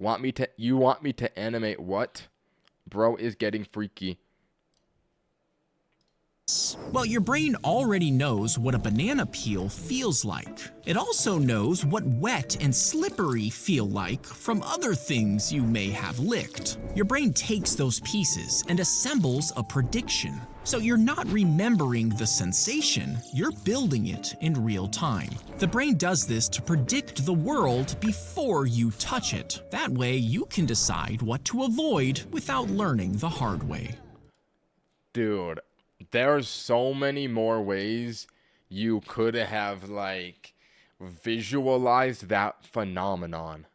you want me to animate what? Bro is getting freaky. Well, your brain already knows what a banana peel feels like. It also knows what wet and slippery feel like from other things you may have licked. Your brain takes those pieces and assembles a prediction. So you're not remembering the sensation, you're building it in real time. The brain does this to predict the world before you touch it. That way you can decide what to avoid without learning the hard way. Dude, there's so many more ways you could have, like, visualized that phenomenon.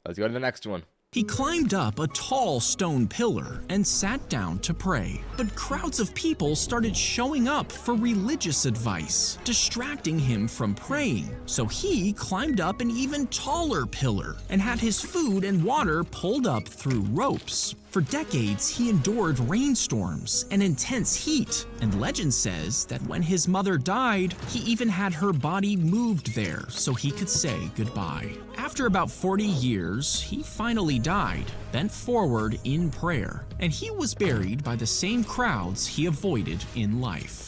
Let's go to the next one. He climbed up a tall stone pillar and sat down to pray. But crowds of people started showing up for religious advice, distracting him from praying. So he climbed up an even taller pillar and had his food and water pulled up through ropes. For decades, he endured rainstorms and intense heat, and legend says that when his mother died, he even had her body moved there so he could say goodbye. After about 40 years, he finally died, bent forward in prayer, and he was buried by the same crowds he avoided in life.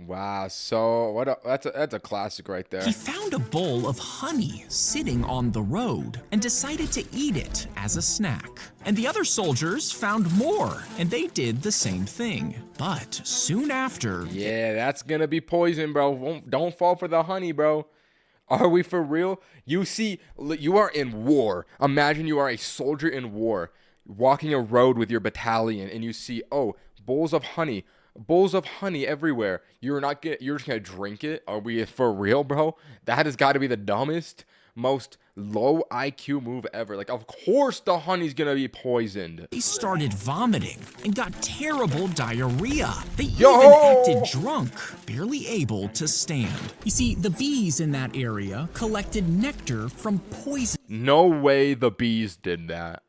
Wow, so that's a classic right there. He found a bowl of honey sitting on the road and decided to eat it as a snack. And the other soldiers found more, and they did the same thing. But soon after... Yeah, that's gonna be poison, bro. Don't fall for the honey, bro. Are we for real? You see, you are in war. Imagine you are a soldier in war, walking a road with your battalion, and you see, oh, bowls of honey everywhere. You're just gonna drink it? Are we for real, bro? That has got to be the dumbest, most low IQ move ever. Like, of course the honey's gonna be poisoned. They started vomiting and got terrible diarrhea. They Yo! even acted drunk, barely able to stand. You see, the bees in that area collected nectar from poison. No way the bees did that.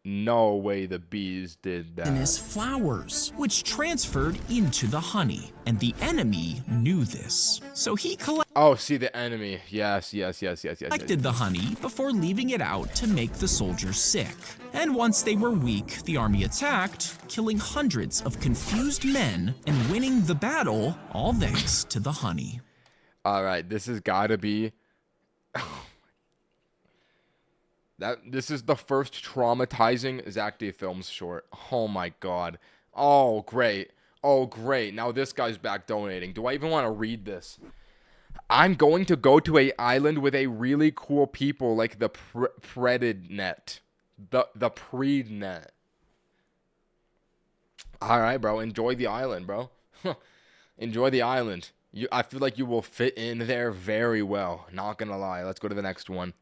No way the bees did that. Poisonous flowers, which transferred into the honey, and the enemy knew this. So he Oh, see the enemy. Yes. collected the honey before leaving it out to make the soldiers sick. And once they were weak, the army attacked, killing hundreds of confused men and winning the battle, all thanks to the honey. All right, this has got to be. This is the first traumatizing Zack D Films short. Oh my god. Oh great. Oh great. Now this guy's back donating. Do I even want to read this? I'm going to go to a island with a really cool people like the Prednet. The Prednet. All right, bro. Enjoy the island, bro. Enjoy the island. I feel like you will fit in there very well. Not gonna lie. Let's go to the next one.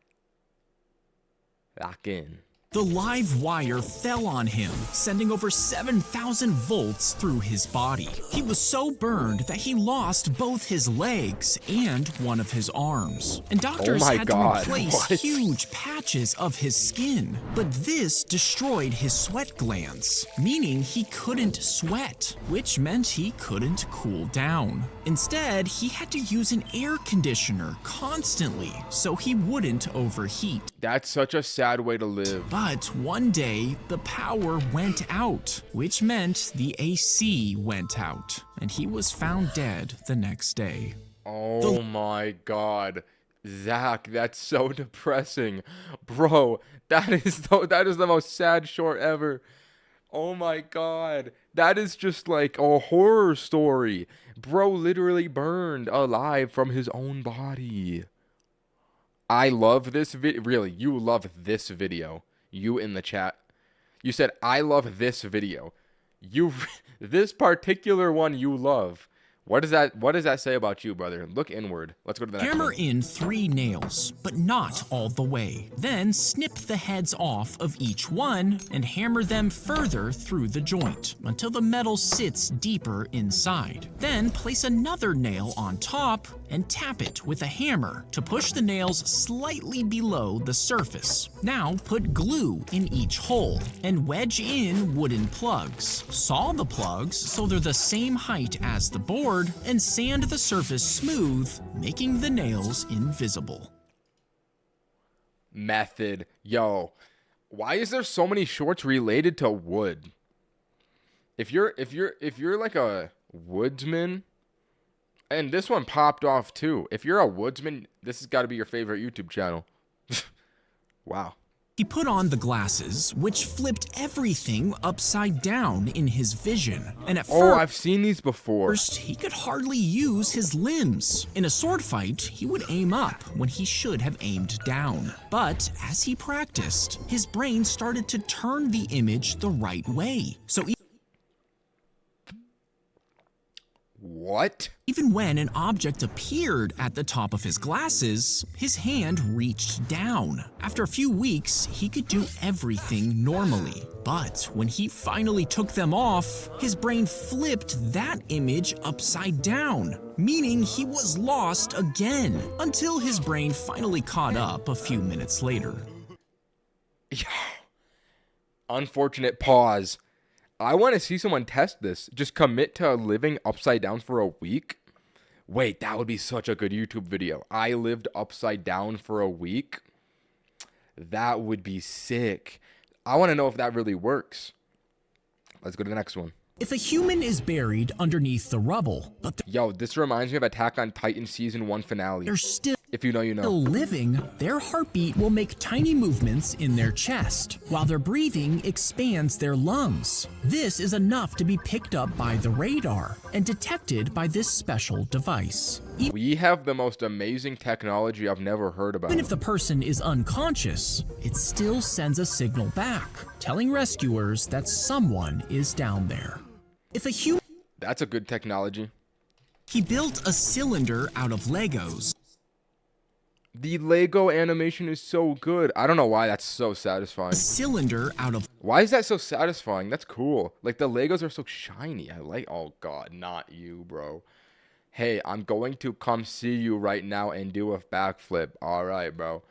Back in. The live wire fell on him, sending over 7,000 volts through his body. He was so burned that he lost both his legs and one of his arms. And doctors had to replace huge patches of his skin. But this destroyed his sweat glands, meaning he couldn't sweat, which meant he couldn't cool down. Instead, he had to use an air conditioner constantly so he wouldn't overheat. That's such a sad way to live. But one day, the power went out, which meant the AC went out, and he was found dead the next day. Oh my god. Zack, that's so depressing. Bro, that is the most sad short ever. Oh my god. That is just like a horror story. Bro literally burned alive from his own body. I love this video. Really, you love this video. You in the chat. You said, I love this video. This particular one you love. What does that say about you, brother? Look inward. Let's go to the next one. Hammer in 3 nails, but not all the way. Then snip the heads off of each one and hammer them further through the joint until the metal sits deeper inside. Then place another nail on top and tap it with a hammer to push the nails slightly below the surface. Now put glue in each hole and wedge in wooden plugs. Saw the plugs so they're the same height as the board and sand the surface smooth, making the nails invisible. Method. Yo, why is there so many shorts related to wood? If you're like a woodsman, and this one popped off too. If you're a woodsman, this has got to be your favorite YouTube channel. Wow. He put on the glasses, which flipped everything upside down in his vision. And at first, I've seen these before. He could hardly use his limbs. In a sword fight, he would aim up when he should have aimed down. But as he practiced, his brain started to turn the image the right way. So What? Even when an object appeared at the top of his glasses, his hand reached down. After a few weeks, he could do everything normally. But when he finally took them off, his brain flipped that image upside down, meaning he was lost again, until his brain finally caught up a few minutes later. Unfortunate pause. I want to see someone test this. Just commit to living upside down for a week. Wait, that would be such a good YouTube video. I lived upside down for a week. That would be sick. I want to know if that really works. Let's go to the next one. If a human is buried underneath the rubble, but Yo, this reminds me of Attack on Titan Season 1 finale. they're still If you know, you know. living, their heartbeat will make tiny movements in their chest, while their breathing expands their lungs. This is enough to be picked up by the radar and detected by this special device. We have the most amazing technology I've never heard about. Even if the person is unconscious, it still sends a signal back, telling rescuers that someone is down there. If a human That's a good technology. He built a cylinder out of Legos. The Lego animation is so good. I don't know why that's so satisfying. A cylinder out of Why is that so satisfying? That's cool. Like, the Legos are so shiny. I like... Oh, God, not you, bro. Hey, I'm going to come see you right now and do a backflip. All right, bro.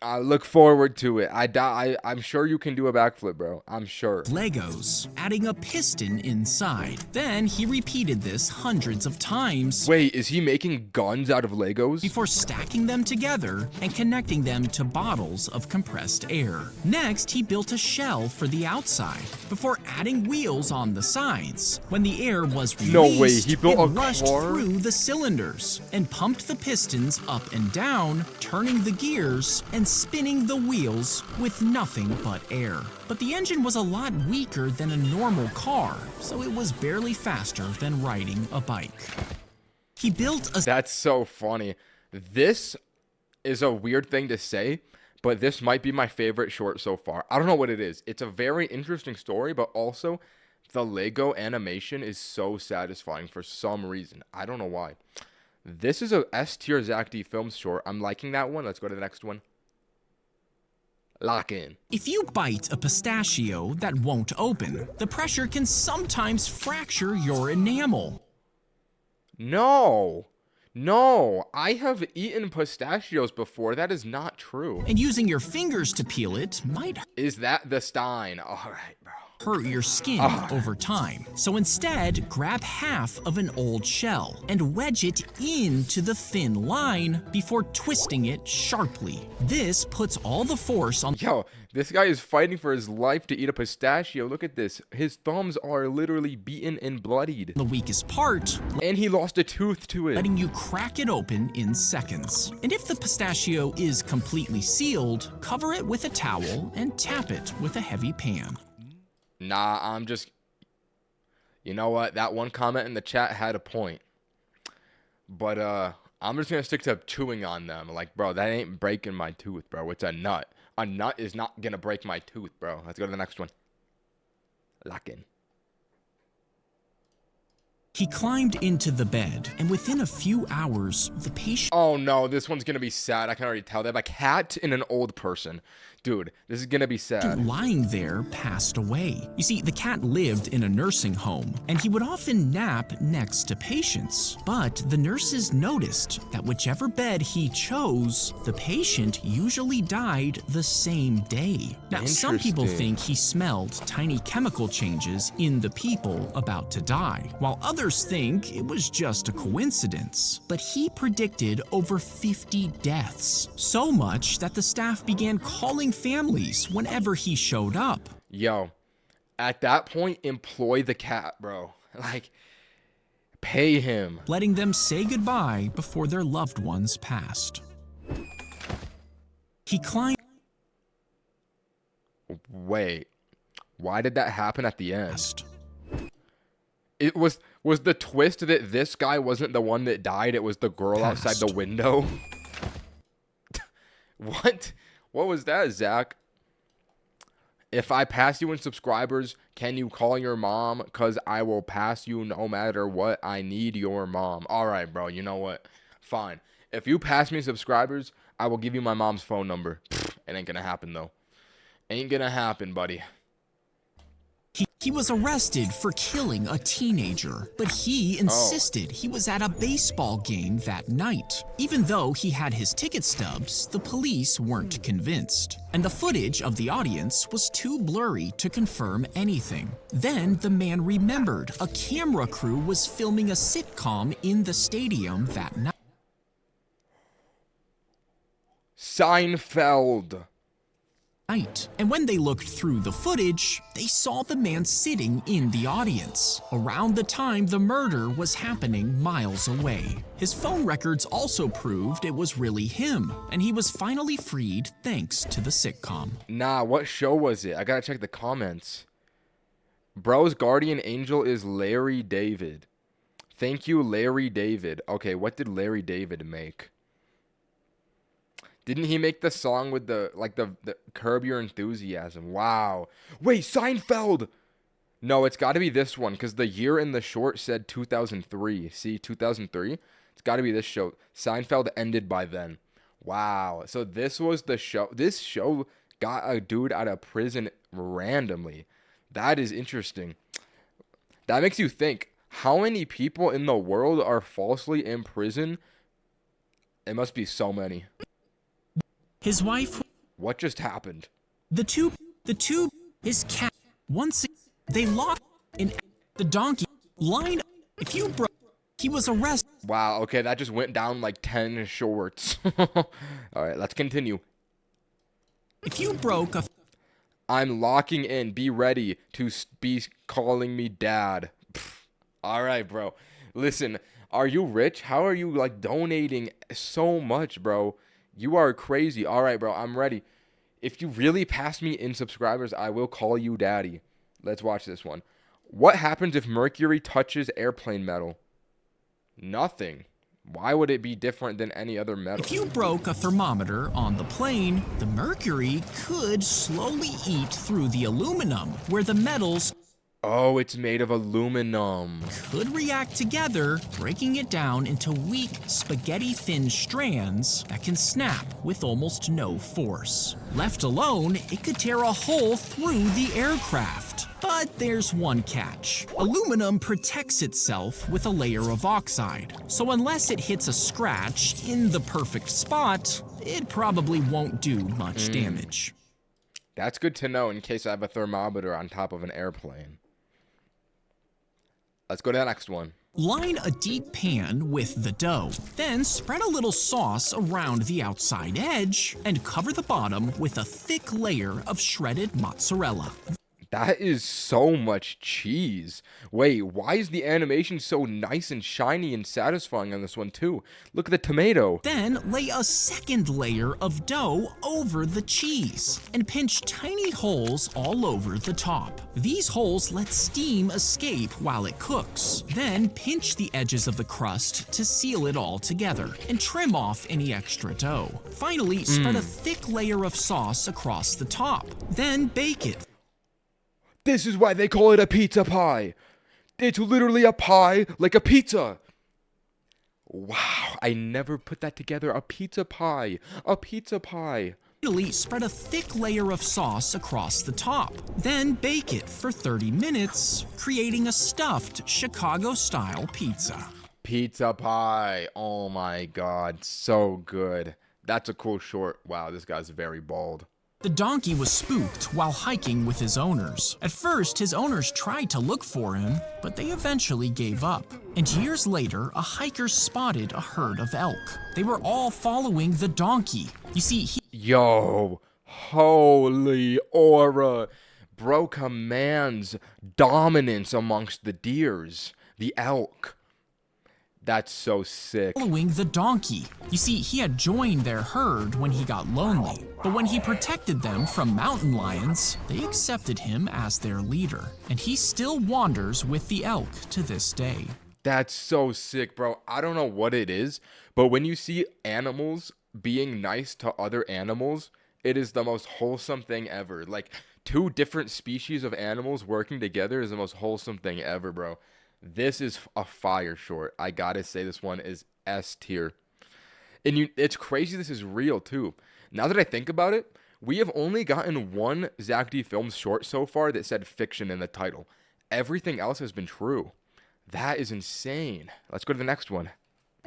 I look forward to it. I'm sure you can do a backflip, bro. I'm sure. Legos, adding a piston inside. Then he repeated this hundreds of times Wait, is he making guns out of Legos? before stacking them together and connecting them to bottles of compressed air. Next, he built a shell for the outside before adding wheels on the sides. When the air was released, No way, he built it a rushed car? through the cylinders and pumped the pistons up and down, turning the gears and spinning the wheels with nothing but air. But the engine was a lot weaker than a normal car, so it was barely faster than riding a bike. He built a That's so funny. This is a weird thing to say, but this might be my favorite short so far. I don't know what it is. It's a very interesting story, but also the Lego animation is so satisfying for some reason. I don't know why. This is a S tier Zack D Films short. I'm liking that one. Let's go to the next one. Lock in. If you bite a pistachio that won't open, the pressure can sometimes fracture your enamel. No. No. I have eaten pistachios before. That is not true. And using your fingers to peel it might Is that the Stein? All right, bro. hurt your skin over time. So instead, grab half of an old shell and wedge it into the thin line before twisting it sharply. This puts all the force on Yo, this guy is fighting for his life to eat a pistachio. Look at this. His thumbs are literally beaten and bloodied. the weakest part, And he lost a tooth to it. letting you crack it open in seconds. And if the pistachio is completely sealed, cover it with a towel and tap it with a heavy pan. Nah, I'm just... You know what? That one comment in the chat had a point. But, I'm just gonna stick to chewing on them. Like, bro, that ain't breaking my tooth, bro. It's a nut. A nut is not gonna break my tooth, bro. Let's go to the next one. Lock in. He climbed into the bed, and within a few hours, the patient Oh, no. This one's gonna be sad. I can already tell. They have a cat and an old person. Dude, this is gonna be sad. lying there passed away. You see, the cat lived in a nursing home, and he would often nap next to patients. But the nurses noticed that whichever bed he chose, the patient usually died the same day. Now, some people Interesting. think he smelled tiny chemical changes in the people about to die, while others think it was just a coincidence. But he predicted over 50 deaths, so much that the staff began calling families whenever he showed up. Yo, at that point, employ the cat, bro. Like, pay him. Letting them say goodbye before their loved ones passed. He climbed Wait, why did that happen at the end? It was the twist that this guy wasn't the one that died, it was the girl outside the Passed. window? What? What was that, Zach? If I pass you in subscribers, can you call your mom? Because I will pass you no matter what. I need your mom. All right, bro. You know what? Fine. If you pass me subscribers, I will give you my mom's phone number. It ain't going to happen, though. Ain't going to happen, buddy. He was arrested for killing a teenager, but he insisted he was at a baseball game that night. Even though he had his ticket stubs, the police weren't convinced, and the footage of the audience was too blurry to confirm anything. Then the man remembered a camera crew was filming a sitcom in the stadium that night. Seinfeld. And when they looked through the footage, they saw the man sitting in the audience around the time the murder was happening miles away. His phone records also proved it was really him, and he was finally freed thanks to the sitcom. Nah, what show was it? I gotta check the comments. Bro's guardian angel is Larry David. Thank you, Larry David. Okay, what did Larry David make? Didn't he make the song with the Curb Your Enthusiasm? Wow. Wait, Seinfeld! No, it's got to be this one, because the year in the short said 2003. See, 2003? It's got to be this show. Seinfeld ended by then. Wow. So this was the show. This show got a dude out of prison randomly. That is interesting. That makes you think, how many people in the world are falsely in prison? It must be so many. His wife. What just happened? The two, his cat. Once they locked in the donkey line. If you broke, he was arrested. Wow, okay, that just went down like 10 shorts. All right, let's continue. If you broke a. I'm locking in. Be ready to be calling me dad. All right, bro. Listen, are you rich? How are you like donating so much, bro? You are crazy. All right, bro. I'm ready. If you really pass me in subscribers, I will call you daddy. Let's watch this one. What happens if mercury touches airplane metal? Nothing. Why would it be different than any other metal? If you broke a thermometer on the plane, the mercury could slowly eat through the aluminum, where the metals Oh, it's made of aluminum. could react together, breaking it down into weak, spaghetti-thin strands that can snap with almost no force. Left alone, it could tear a hole through the aircraft. But there's one catch. Aluminum protects itself with a layer of oxide, so unless it hits a scratch in the perfect spot, it probably won't do much damage. That's good to know in case I have a thermometer on top of an airplane. Let's go to the next one. Line a deep pan with the dough, then spread a little sauce around the outside edge, and cover the bottom with a thick layer of shredded mozzarella. That is so much cheese. Wait, why is the animation so nice and shiny and satisfying on this one too? Look at the tomato. Then lay a second layer of dough over the cheese and pinch tiny holes all over the top. These holes let steam escape while it cooks. Then pinch the edges of the crust to seal it all together and trim off any extra dough. Finally, spread a thick layer of sauce across the top. Then bake it. This is why they call it a pizza pie. It's literally a pie like a pizza. Wow, I never put that together. A pizza pie. A pizza pie. Finally, spread a thick layer of sauce across the top. Then bake it for 30 minutes, creating a stuffed Chicago-style pizza. Pizza pie. Oh my god, so good. That's a cool short. Wow, this guy's very bald. The donkey was spooked while hiking with his owners. At first, his owners tried to look for him, but they eventually gave up. And years later, a hiker spotted a herd of elk. They were all following the donkey. You see, Yo, holy aura. Bro commands dominance amongst the deers, the elk. That's so sick. Following the donkey. You see, he had joined their herd when he got lonely. But when he protected them from mountain lions, they accepted him as their leader. And he still wanders with the elk to this day. That's so sick, bro. I don't know what it is, but when you see animals being nice to other animals, it is the most wholesome thing ever. Like, two different species of animals working together is the most wholesome thing ever, bro. This is a fire short. I gotta say, this one is S tier. And it's crazy this is real, too. Now that I think about it, we have only gotten one Zack D. Films short so far that said fiction in the title. Everything else has been true. That is insane. Let's go to the next one.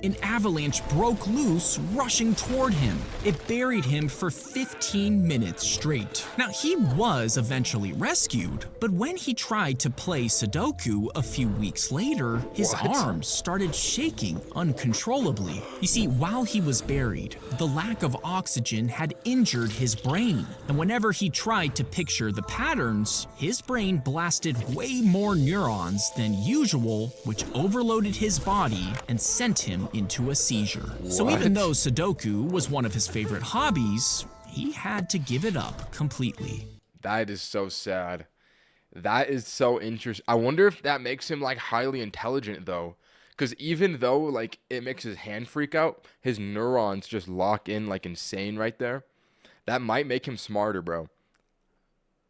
An avalanche broke loose, rushing toward him. It buried him for 15 minutes straight. Now, he was eventually rescued, but when he tried to play Sudoku a few weeks later, his arms started shaking uncontrollably. You see, while he was buried, the lack of oxygen had injured his brain, and whenever he tried to picture the patterns, his brain blasted way more neurons than usual, which overloaded his body and sent him into a seizure. So even though Sudoku was one of his favorite hobbies, he had to give it up completely. That is so sad. That is so interesting. I wonder if that makes him like highly intelligent though. Because even though like it makes his hand freak out, his neurons just lock in like insane right there. That might make him smarter, bro.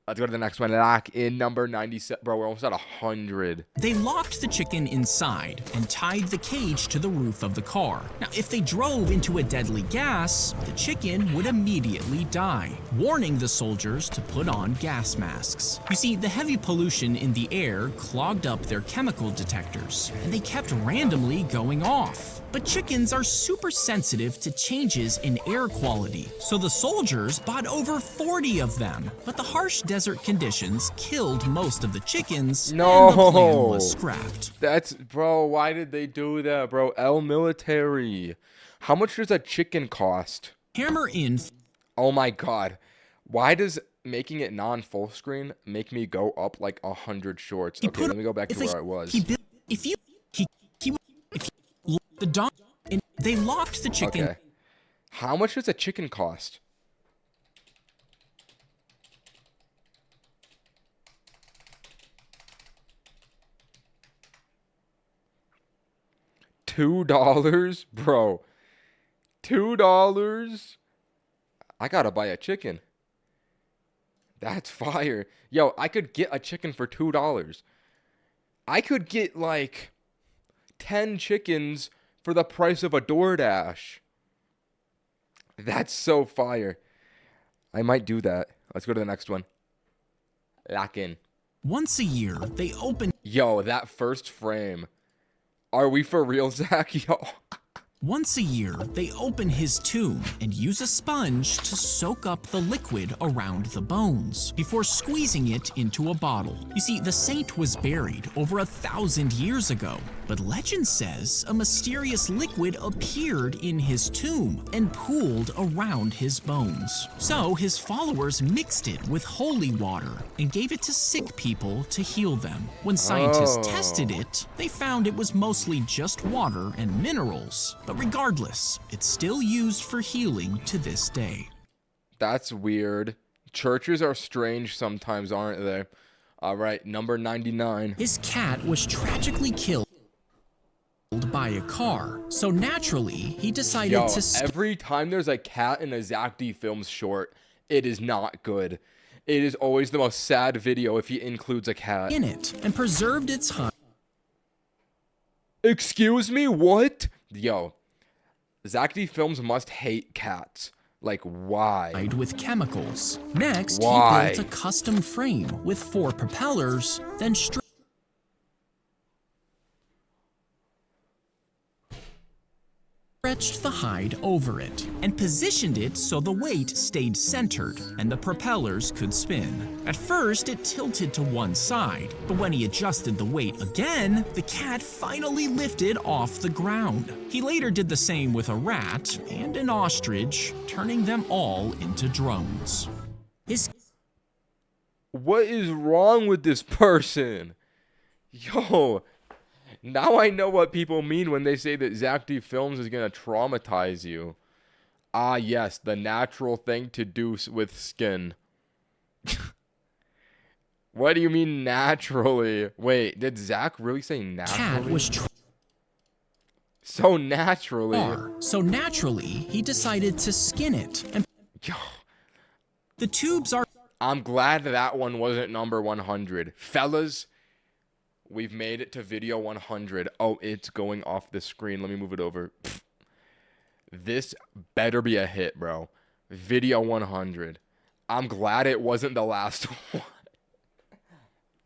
Let's go to the next one. Lock in number 97. Bro, we're almost at 100. They locked the chicken inside and tied the cage to the roof of the car. Now, if they drove into a deadly gas, the chicken would immediately die, warning the soldiers to put on gas masks. You see, the heavy pollution in the air clogged up their chemical detectors, and they kept randomly going off. But chickens are super sensitive to changes in air quality, so the soldiers bought over 40 of them. But the harsh desert conditions killed most of the chickens, and the plan was scrapped. Bro, why did they do that, bro? El military. How much does a chicken cost? Hammer in. Oh my god. Why does making it non-full screen make me go up like 100 shorts? Okay, let me go back to where I was. They locked the chicken. Okay. How much does a chicken cost? $2, bro. $2. I gotta buy a chicken. That's fire. Yo, I could get a chicken for $2. I could get like 10 chickens for the price of a DoorDash. That's so fire. I might do that. Let's go to the next one. Lock in. Once a year, they open. Yo, that first frame. Are we for real, Zach? Yo. Once a year, they open his tomb and use a sponge to soak up the liquid around the bones before squeezing it into a bottle. You see, the saint was buried over 1,000 years ago, but legend says a mysterious liquid appeared in his tomb and pooled around his bones. So his followers mixed it with holy water and gave it to sick people to heal them. When scientists tested it, they found it was mostly just water and minerals. But regardless, it's still used for healing to this day. That's weird. Churches are strange sometimes, aren't they? All right, number 99. His cat was tragically killed by a car, so naturally he decided to every time there's a cat in a Zack D. Films short, it is not good. It is always the most sad video if he includes a cat in it and preserved its hide. Excuse me, what? Yo, Zack D. Films must hate cats. Like, why? With chemicals. Next, why? He built a custom frame with 4 propellers, then stretched the hide over it and positioned it so the weight stayed centered and the propellers could spin. At first, it tilted to one side, but when he adjusted the weight again, the cat finally lifted off the ground. He later did the same with a rat and an ostrich, turning them all into drones. What is wrong with this person? Yo, now I know what people mean when they say that Zack D. Films is going to traumatize you. Ah, yes, the natural thing to do with skin. What do you mean naturally? Wait, did Zack really say naturally? Cat was so naturally. So naturally, he decided to skin it. And Yo. the tubes are I'm glad that one wasn't number 100. Fellas, we've made it to video 100. Oh, it's going off the screen. Let me move it over. Pfft. This better be a hit, bro. Video 100. I'm glad it wasn't the last one.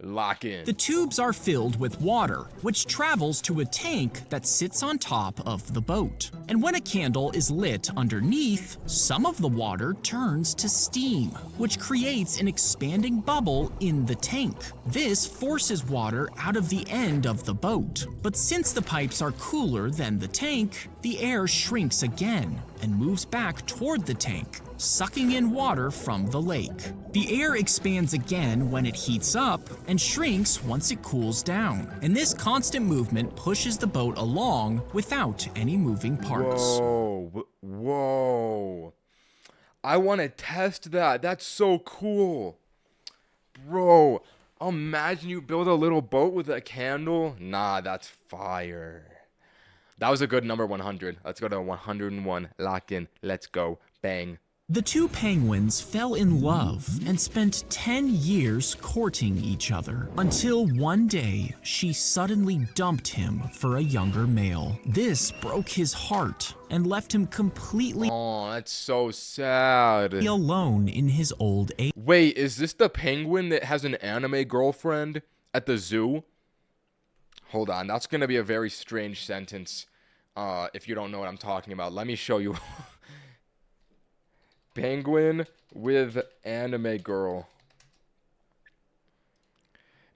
Lock in. The tubes are filled with water, which travels to a tank that sits on top of the boat. And when a candle is lit underneath, some of the water turns to steam, which creates an expanding bubble in the tank. This forces water out of the end of the boat. But since the pipes are cooler than the tank, the air shrinks again and moves back toward the tank, sucking in water from the lake. The air expands again when it heats up and shrinks once it cools down. And this constant movement pushes the boat along without any moving parts. Whoa. I want to test that. That's so cool. Bro, imagine you build a little boat with a candle. Nah, that's fire. That was a good number 100. Let's go to 101. Lock in. Let's go. Bang. The two penguins fell in love and spent 10 years courting each other until one day she suddenly dumped him for a younger male. This broke his heart and left him completely Oh, that's so sad. alone in his old age. Wait, is this the penguin that has an anime girlfriend at the zoo? Hold on, that's gonna be a very strange sentence. If you don't know what I'm talking about, let me show you. Penguin with anime girl.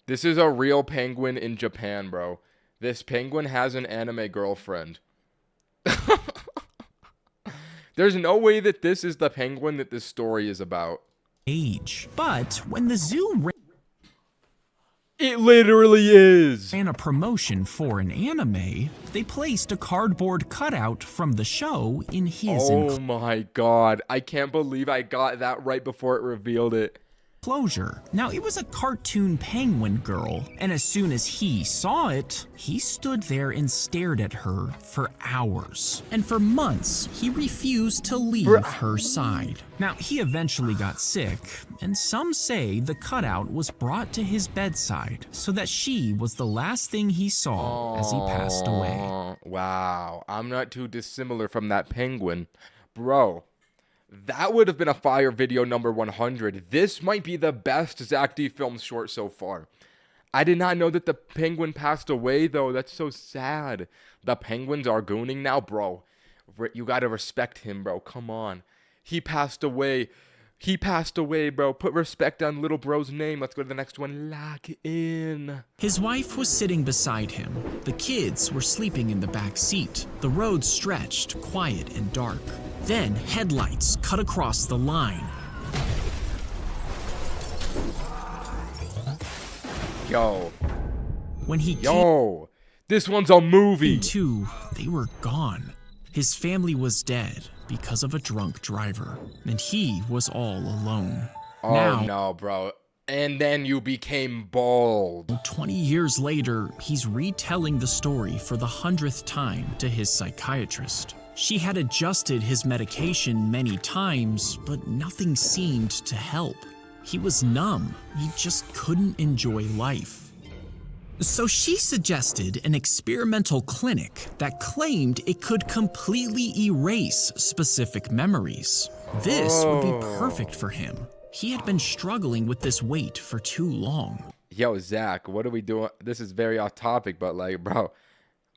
This is a real penguin in Japan, bro. This penguin has an anime girlfriend. There's no way that this is the penguin that this story is about. But when the zoo It literally is. ran a promotion for an anime, they placed a cardboard cutout from the show in his Oh my god. I can't believe I got that right before it revealed it. enclosure. Now, it was a cartoon penguin girl, and as soon as he saw it, he stood there and stared at her for hours. And for months, he refused to leave her side. Now, he eventually got sick, and some say the cutout was brought to his bedside so that she was the last thing he saw as he passed away. Wow. I'm not too dissimilar from that penguin. Bro, that would have been a fire video number 100. This might be the best Zack D Films short so far. I did not know that the penguin passed away, though. That's so sad. The penguins are gooning now, bro. You gotta respect him, bro. Come on. He passed away. He passed away, bro. Put respect on little bro's name. Let's go to the next one. Lock in. His wife was sitting beside him. The kids were sleeping in the back seat. The road stretched, quiet and dark. Then headlights cut across the line. Yo. When he came Yo. This one's a movie. to, they were gone. His family was dead because of a drunk driver, and he was all alone. Oh, Now, no, bro. And then you became bald. 20 years later, he's retelling the story for the 100th time to his psychiatrist. She had adjusted his medication many times, but nothing seemed to help. He was numb. He just couldn't enjoy life. So she suggested an experimental clinic that claimed it could completely erase specific memories. This would be perfect for him. He had been struggling with this weight for too long. Yo, Zach, what are we doing? This is very off topic, but like, bro,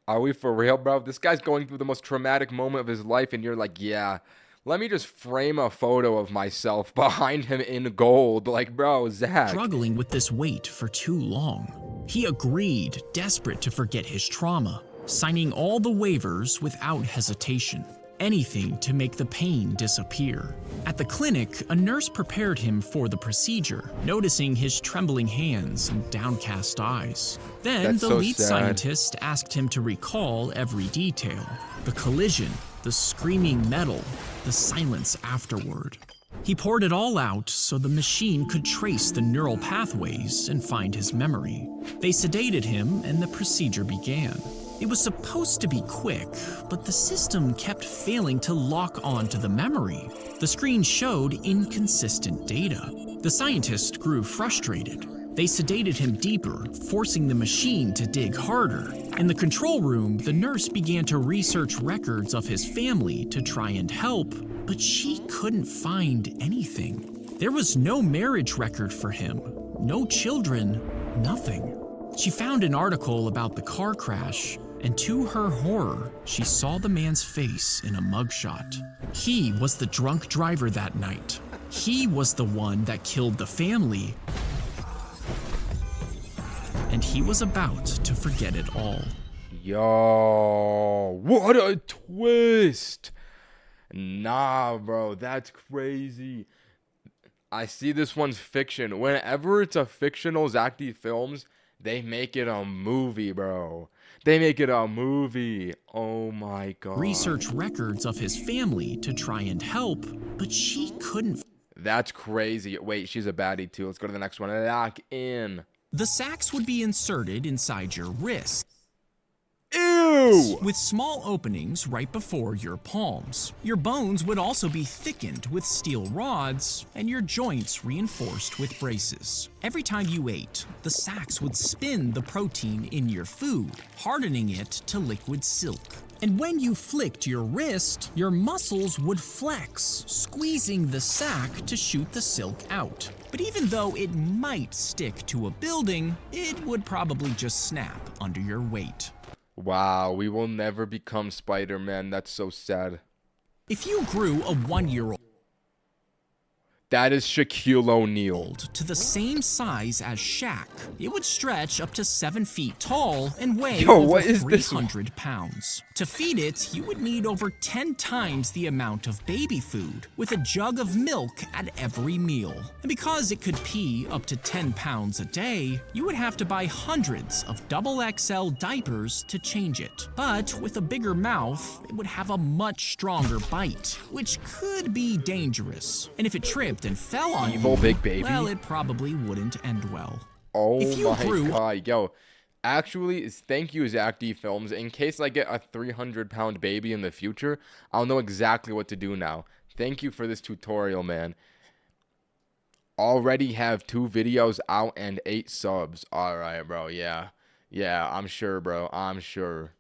are we for real, bro? This guy's going through the most traumatic moment of his life, and you're like, yeah, let me just frame a photo of myself behind him in gold. Like, bro, Zach. Struggling with this weight for too long. He agreed, desperate to forget his trauma, signing all the waivers without hesitation. Anything to make the pain disappear. At the clinic, a nurse prepared him for the procedure, noticing his trembling hands and downcast eyes. Then That's the so lead sad. scientist asked him to recall every detail. The collision, the screaming metal, the silence afterward. He poured it all out so the machine could trace the neural pathways and find his memory. They sedated him and the procedure began. It was supposed to be quick, but the system kept failing to lock onto the memory. The screen showed inconsistent data. The scientist grew frustrated. They sedated him deeper, forcing the machine to dig harder. In the control room, the nurse began to research records of his family to try and help, but she couldn't find anything. There was no marriage record for him, no children, nothing. She found an article about the car crash, and to her horror, she saw the man's face in a mugshot. He was the drunk driver that night. He was the one that killed the family, and he was about to forget it all. Yo, what a twist. Nah, bro, that's crazy. I see this one's fiction. Whenever it's a fictional Zack Films, they make it a movie, bro. They make it a movie. Oh my god. Research records of his family to try and help, but she couldn't. That's crazy. Wait, she's a baddie too. Let's go to the next one. Lock in. The sacks would be inserted inside your wrist, Ew! with small openings right before your palms. Your bones would also be thickened with steel rods, and your joints reinforced with braces. Every time you ate, the sacks would spin the protein in your food, hardening it to liquid silk. And when you flicked your wrist, your muscles would flex, squeezing the sack to shoot the silk out. But even though it might stick to a building, it would probably just snap under your weight. Wow, we will never become Spider-Man. That's so sad. If you grew a 1-year-old That is Shaquille O'Neal. to the same size as Shaq, it would stretch up to 7 feet tall and weigh Yo, over what is this? 300 pounds. To feed it, you would need over 10 times the amount of baby food, with a jug of milk at every meal. And because it could pee up to 10 pounds a day, you would have to buy hundreds of XXL diapers to change it. But with a bigger mouth, it would have a much stronger bite, which could be dangerous. And if it tripped and fell on Evil you, big baby. well, it probably wouldn't end well. Oh If you my grew- god, yo. Actually, thank you, Zack Films. In case I get a 300-pound baby in the future, I'll know exactly what to do now. Thank you for this tutorial, man. Already have 2 videos out and 8 subs. Alright, bro, yeah. Yeah, I'm sure, bro. I'm sure.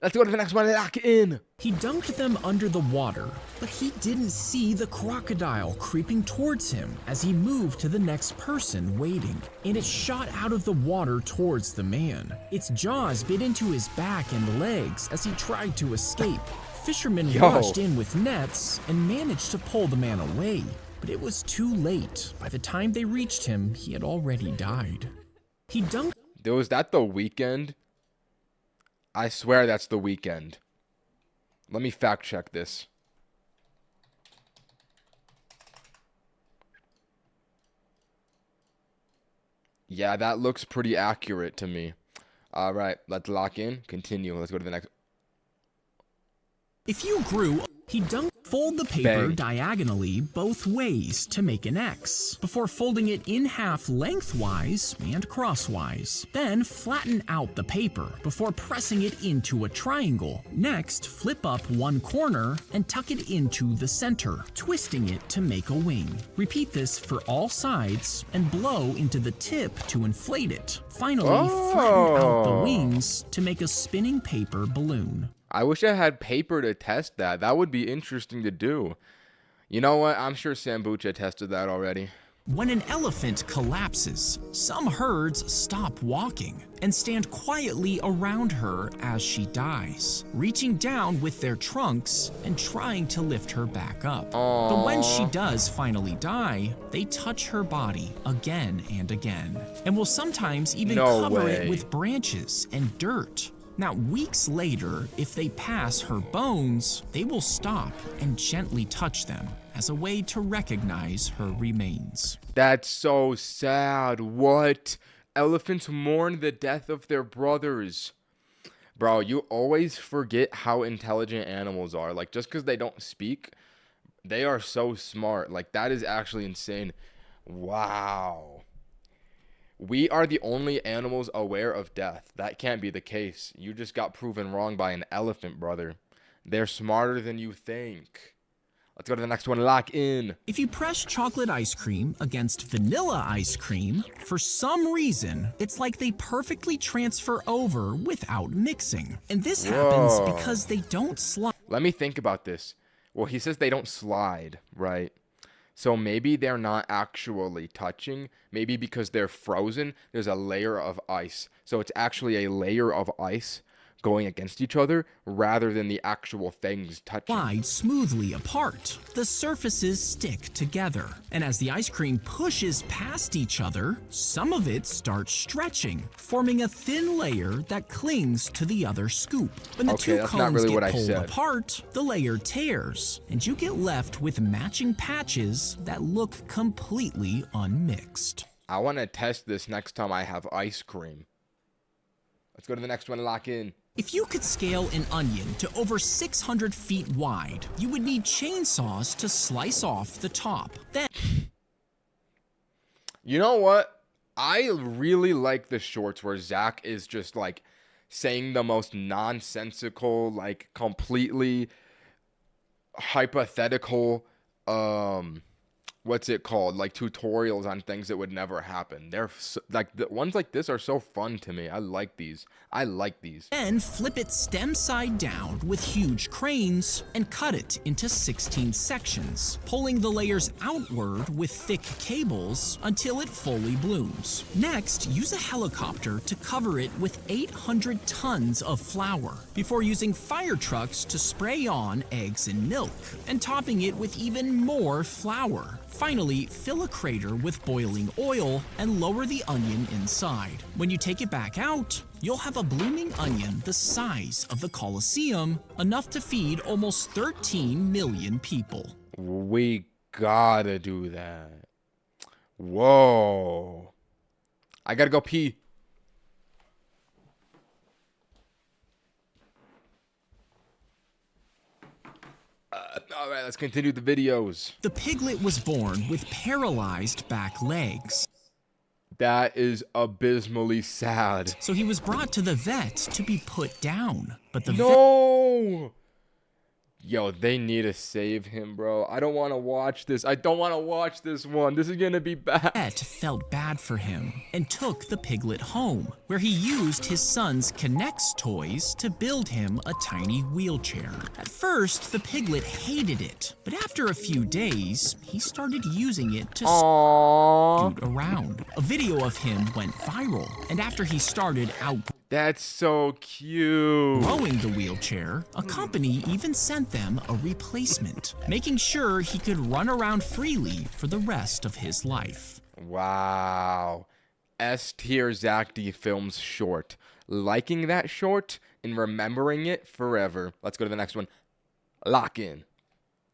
Let's go to the next one. Lock in. He dunked them under the water, but he didn't see the crocodile creeping towards him as he moved to the next person waiting, and it shot out of the water towards the man. Its jaws bit into his back and legs as he tried to escape. Fishermen Yo. rushed in with nets and managed to pull the man away, but it was too late. By the time they reached him, he had already died. He dunked Was that The Weeknd? I swear that's The Weeknd. Let me fact check this. Yeah, that looks pretty accurate to me. All right, let's lock in. Continue. Let's go to the next. If you grew, he fold the paper Bang. diagonally both ways to make an X, before folding it in half lengthwise and crosswise. Then flatten out the paper before pressing it into a triangle. Next, flip up one corner and tuck it into the center, twisting it to make a wing. Repeat this for all sides and blow into the tip to inflate it. Finally, flatten out the wings to make a spinning paper balloon. I wish I had paper to test that. That would be interesting to do. You know what? I'm sure Sambucha tested that already. When an elephant collapses, some herds stop walking and stand quietly around her as she dies, reaching down with their trunks and trying to lift her back up. But when she does finally die, they touch her body again and again, and will sometimes even No cover way. it with branches and dirt. Now, weeks later, if they pass her bones, they will stop and gently touch them as a way to recognize her remains. That's so sad. What? Elephants mourn the death of their brothers. Bro, you always forget how intelligent animals are. Like, just because they don't speak, they are so smart. Like, that is actually insane. Wow. We are the only animals aware of death. That can't be the case. You just got proven wrong by an elephant, brother. They're smarter than you think. Let's go to the next one. Lock in. If you press chocolate ice cream against vanilla ice cream, for some reason, it's like they perfectly transfer over without mixing. And this happens because they don't slide. Let me think about this. Well, he says they don't slide, right? So maybe they're not actually touching. Maybe because they're frozen, there's a layer of ice. So it's actually a layer of ice going against each other rather than the actual things touching. Slide smoothly apart. The surfaces stick together. And as the ice cream pushes past each other, some of it starts stretching, forming a thin layer that clings to the other scoop. When the two that's not cones really what get I pulled said. apart, the layer tears, and you get left with matching patches that look completely unmixed. I want to test this next time I have ice cream. Let's go to the next one. Lock in. If you could scale an onion to over 600 feet wide, you would need chainsaws to slice off the top. Then, You know what? I really like the shorts where Zack is just like saying the most nonsensical, like completely hypothetical, what's it called? Like tutorials on things that would never happen. They're like the ones like this are so fun to me. I like these. then flip it stem side down with huge cranes and cut it into 16 sections, pulling the layers outward with thick cables until it fully blooms. Next, use a helicopter to cover it with 800 tons of flour before using fire trucks to spray on eggs and milk and topping it with even more flour. Finally, fill a crater with boiling oil and lower the onion inside. When you take it back out, you'll have a blooming onion the size of the Colosseum, enough to feed almost 13 million people. We gotta do that. Whoa. I gotta go pee. All right, let's continue the videos. The piglet was born with paralyzed back legs, That is abysmally sad. so he was brought to the vet to be put down. But the No! Yo, they need to save him, bro. I don't want to watch this. I don't want to watch this one. This is gonna be bad. vet felt bad for him and took the piglet home, where he used his son's K'NEX toys to build him a tiny wheelchair. At first, the piglet hated it, but after a few days, he started using it to Aww. scoot around. A video of him went viral, and after he started That's so cute. outgrowing the wheelchair, a company even sent them a replacement, making sure he could run around freely for the rest of his life. Wow. S tier Zack D Films short. Liking that short and remembering it forever. Let's go to the next one. Lock in.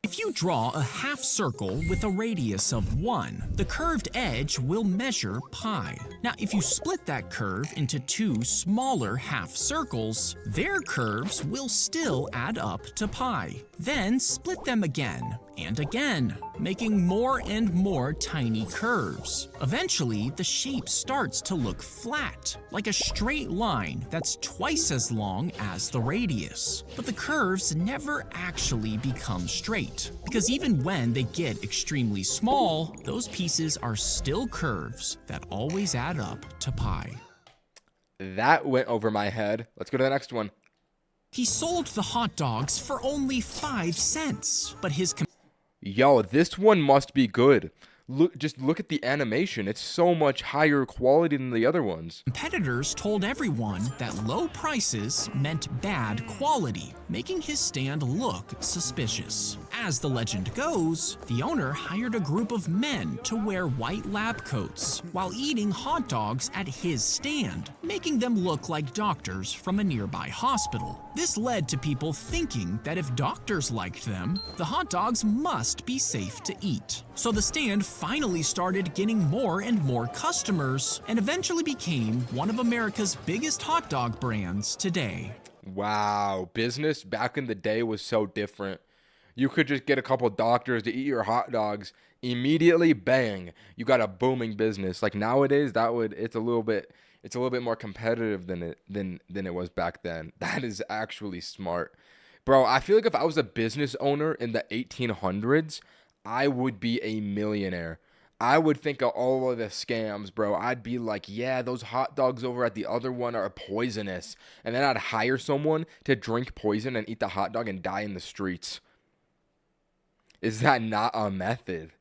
If you draw a half circle with a radius of 1, the curved edge will measure pi. Now, if you split that curve into two smaller half circles, their curves will still add up to pi. Then split them again and again, making more and more tiny curves. Eventually, the shape starts to look flat, like a straight line that's twice as long as the radius. But the curves never actually become straight, because even when they get extremely small, those pieces are still curves that always add up to pi. That went over my head. Let's go to the next one. He sold the hot dogs for only 5 cents, but his Yo, this one must be good. Just look at the animation. It's so much higher quality than the other ones. competitors told everyone that low prices meant bad quality, making his stand look suspicious. As the legend goes, the owner hired a group of men to wear white lab coats while eating hot dogs at his stand, making them look like doctors from a nearby hospital. This led to people thinking that if doctors liked them, the hot dogs must be safe to eat. So the stand finally started getting more and more customers and eventually became one of America's biggest hot dog brands today. Wow, business back in the day was so different. You could just get a couple doctors to eat your hot dogs, immediately bang, you got a booming business. Like nowadays, it's a little bit more competitive than it was back then. That is actually smart. Bro, I feel like if I was a business owner in the 1800s, I would be a millionaire. I would think of all of the scams, bro. I'd be like, yeah, those hot dogs over at the other one are poisonous. And then I'd hire someone to drink poison and eat the hot dog and die in the streets. Is that not a method?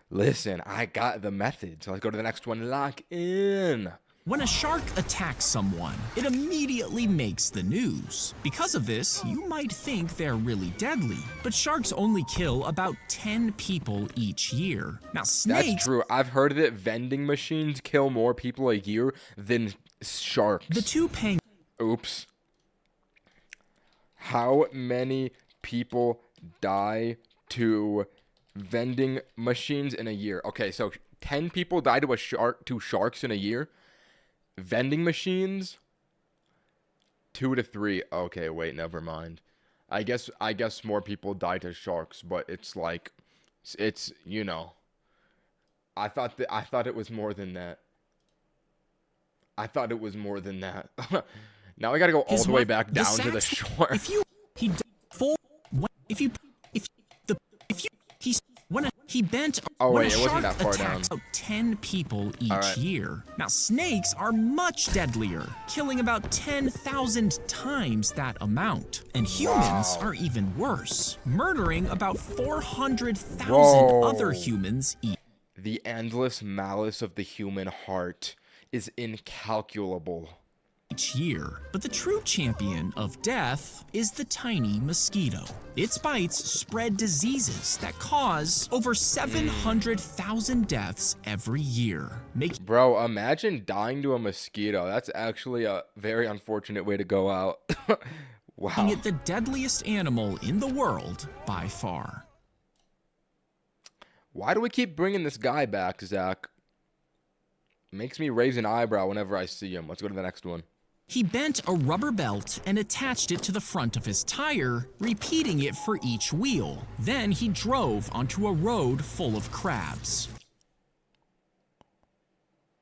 Listen, I got the method. So let's go to the next one. Lock in. When a shark attacks someone, it immediately makes the news. Because of this, you might think they're really deadly, but sharks only kill about 10 people each year. Now, snakes... That's true. I've heard that vending machines kill more people a year than sharks. The two penguins... Oops. How many people die to vending machines in a year? Okay, so 10 people die to sharks in a year. Vending machines, 2 to 3. Okay, wait, never mind. I guess more people die to sharks, but it's like, it's, you know. I thought it was more than that. Now I gotta go all the way back down to the shore. He bent. Oh when wait, a it wasn't shark that far down. attacks about 10 people each All right. year. Now, snakes are much deadlier, killing about 10,000 times that amount. And humans Wow. are even worse, murdering about 400,000 Whoa. other humans each. The endless malice of the human heart is incalculable. Year. But the true champion of death is the tiny mosquito. Its bites spread diseases that cause over 700,000 deaths every year. Bro, imagine dying to a mosquito. That's actually a very unfortunate way to go out. Wow. Making it the deadliest animal in the world by far. Why do we keep bringing this guy back, Zach? Makes me raise an eyebrow whenever I see him. Let's go to the next one. He bent a rubber belt and attached it to the front of his tire, repeating it for each wheel. Then he drove onto a road full of crabs.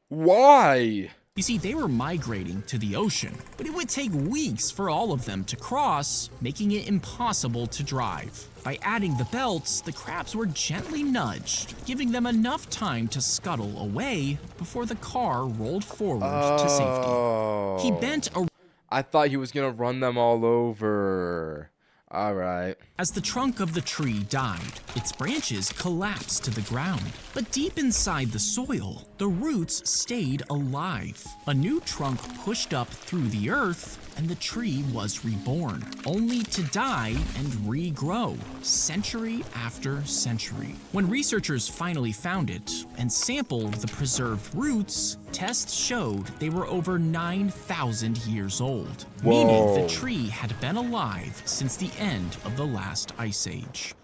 Why? You see, they were migrating to the ocean, but it would take weeks for all of them to cross, making it impossible to drive. By adding the belts, the crabs were gently nudged, giving them enough time to scuttle away before the car rolled forward to safety. He bent a... I thought he was gonna run them all over. All right. As the trunk of the tree died, its branches collapsed to the ground. But deep inside the soil, the roots stayed alive. A new trunk pushed up through the earth, and the tree was reborn, only to die and regrow, century after century. When researchers finally found it and sampled the preserved roots, tests showed they were over 9,000 years old, meaning the tree had been alive since the end of the last ice age.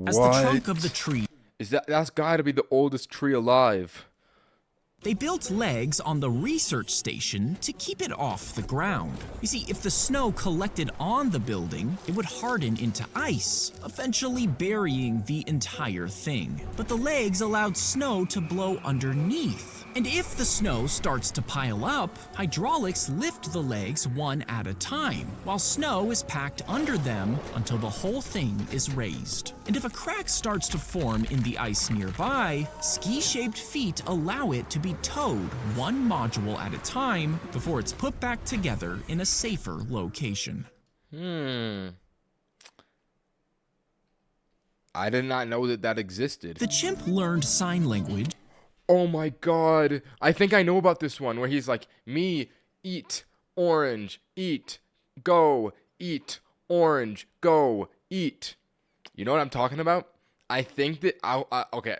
As the trunk of the tree... That's gotta be the oldest tree alive. They built legs on the research station to keep it off the ground. You see, if the snow collected on the building, it would harden into ice, eventually burying the entire thing. But the legs allowed snow to blow underneath. And if the snow starts to pile up, hydraulics lift the legs one at a time, while snow is packed under them until the whole thing is raised. And if a crack starts to form in the ice nearby, ski-shaped feet allow it to be towed one module at a time before it's put back together in a safer location. I did not know that existed. The chimp learned sign language. Oh my god. I think I know about this one where he's like, me, eat, orange, eat, go, eat, orange, go, eat. You know what I'm talking about? I think that, okay,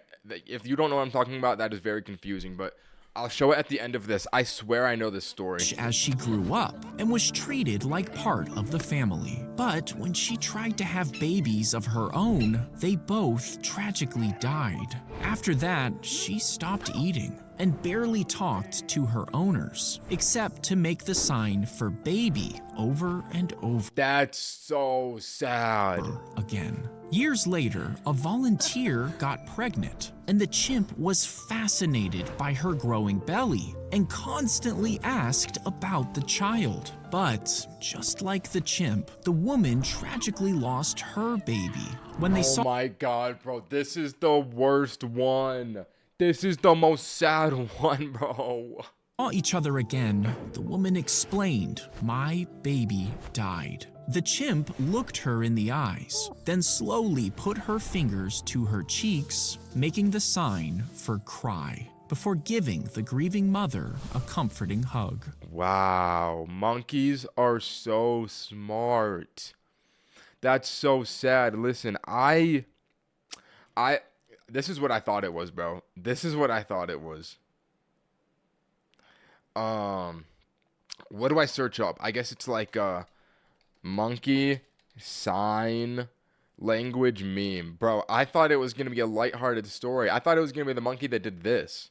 if you don't know what I'm talking about, that is very confusing, but I'll show it at the end of this. I swear I know this story. As she grew up and was treated like part of the family. But when she tried to have babies of her own, they both tragically died. After that, she stopped eating and barely talked to her owners, except to make the sign for baby over and over That's so sad. again. Years later, a volunteer got pregnant, and the chimp was fascinated by her growing belly and constantly asked about the child. But just like the chimp, the woman tragically lost her baby when they Oh saw my god, bro. This is the worst one. This is the most sad one, bro. each other again. The woman explained, "My baby died." The chimp looked her in the eyes, then slowly put her fingers to her cheeks, making the sign for cry, before giving the grieving mother a comforting hug. Wow, monkeys are so smart. That's so sad. Listen, I this is what I thought it was, bro. This is what I thought it was. What do I search up? I guess it's like monkey sign language meme. Bro, I thought it was going to be a lighthearted story. I thought it was going to be the monkey that did this.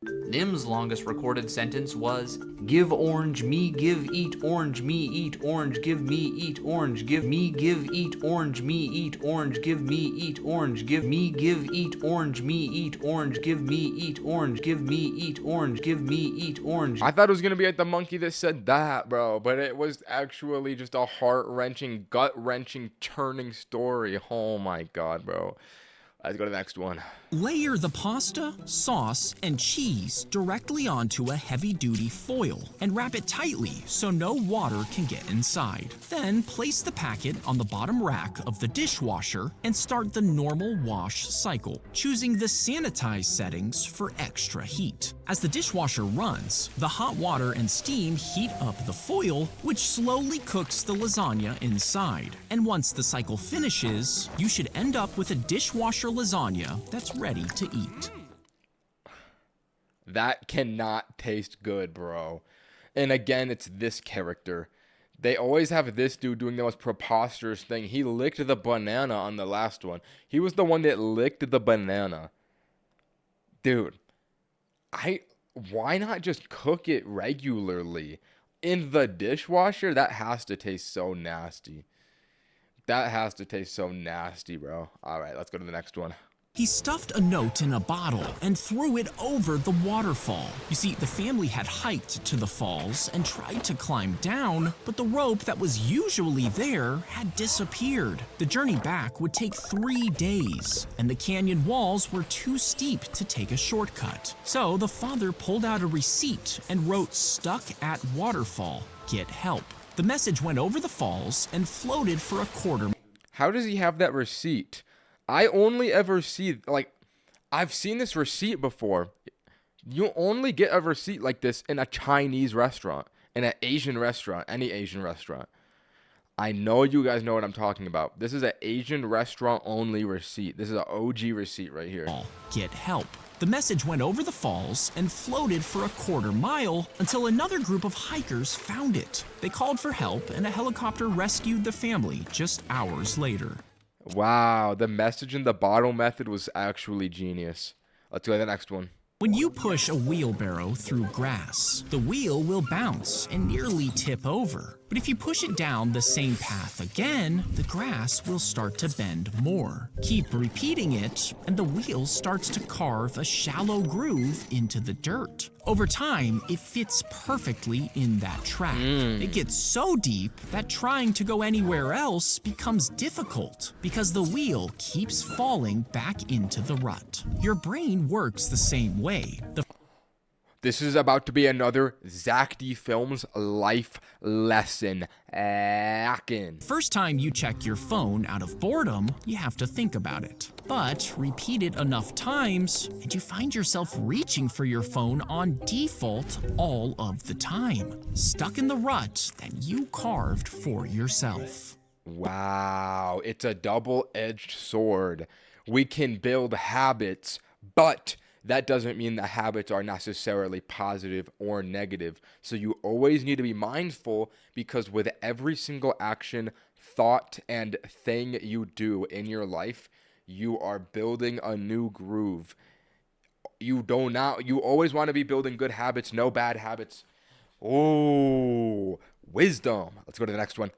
Nim's longest recorded sentence was, "Give orange, me give eat orange, me eat orange, give me eat orange, give me give eat orange, me eat orange, give me eat orange, give me give eat orange, me eat orange, give me eat orange, give me eat orange, give me eat orange." I thought it was going to be like the monkey that said that, bro, but it was actually just a heart-wrenching, gut-wrenching, turning story. Oh my god, bro. Let's go to the next one. Layer the pasta, sauce, and cheese directly onto a heavy-duty foil and wrap it tightly so no water can get inside. Then place the packet on the bottom rack of the dishwasher and start the normal wash cycle, choosing the sanitize settings for extra heat. As the dishwasher runs, the hot water and steam heat up the foil, which slowly cooks the lasagna inside. And once the cycle finishes, you should end up with a dishwasher lasagna that's ready to eat. That cannot taste good, bro. And again, it's this character. They always have this dude doing the most preposterous thing. He licked the banana on the last one. He was the one that licked the banana. Dude, why not just cook it regularly? In the dishwasher? That has to taste so nasty. That has to taste so nasty, bro. All right, let's go to the next one. He stuffed a note in a bottle and threw it over the waterfall. You see, the family had hiked to the falls and tried to climb down, but the rope that was usually there had disappeared. The journey back would take 3 days, and the canyon walls were too steep to take a shortcut. So the father pulled out a receipt and wrote, "Stuck at waterfall, get help." The message went over the falls and floated for a quarter. How does he have that receipt? I only ever see, like, I've seen this receipt before. You only get a receipt like this in a Chinese restaurant, in an Asian restaurant, any Asian restaurant. I know you guys know what I'm talking about. This is an Asian restaurant only receipt. This is an OG receipt right here. Get help. The message went over the falls and floated for a quarter mile until another group of hikers found it. They called for help and a helicopter rescued the family just hours later. Wow, the message in the bottle method was actually genius. Let's go to the next one. When you push a wheelbarrow through grass, the wheel will bounce and nearly tip over. But if you push it down the same path again, the grass will start to bend more. Keep repeating it, and the wheel starts to carve a shallow groove into the dirt. Over time, it fits perfectly in that track. It gets so deep that trying to go anywhere else becomes difficult because the wheel keeps falling back into the rut. Your brain works the same way. This is about to be another Zack D Films life lesson. First time you check your phone out of boredom, you have to think about it. But repeat it enough times, and you find yourself reaching for your phone on default all of the time, stuck in the rut that you carved for yourself. Wow, it's a double-edged sword. We can build habits, but that doesn't mean the habits are necessarily positive or negative. So you always need to be mindful, because with every single action, thought, and thing you do in your life, you are building a new groove. You always want to be building good habits, no bad habits. Oh, wisdom. Let's go to the next one.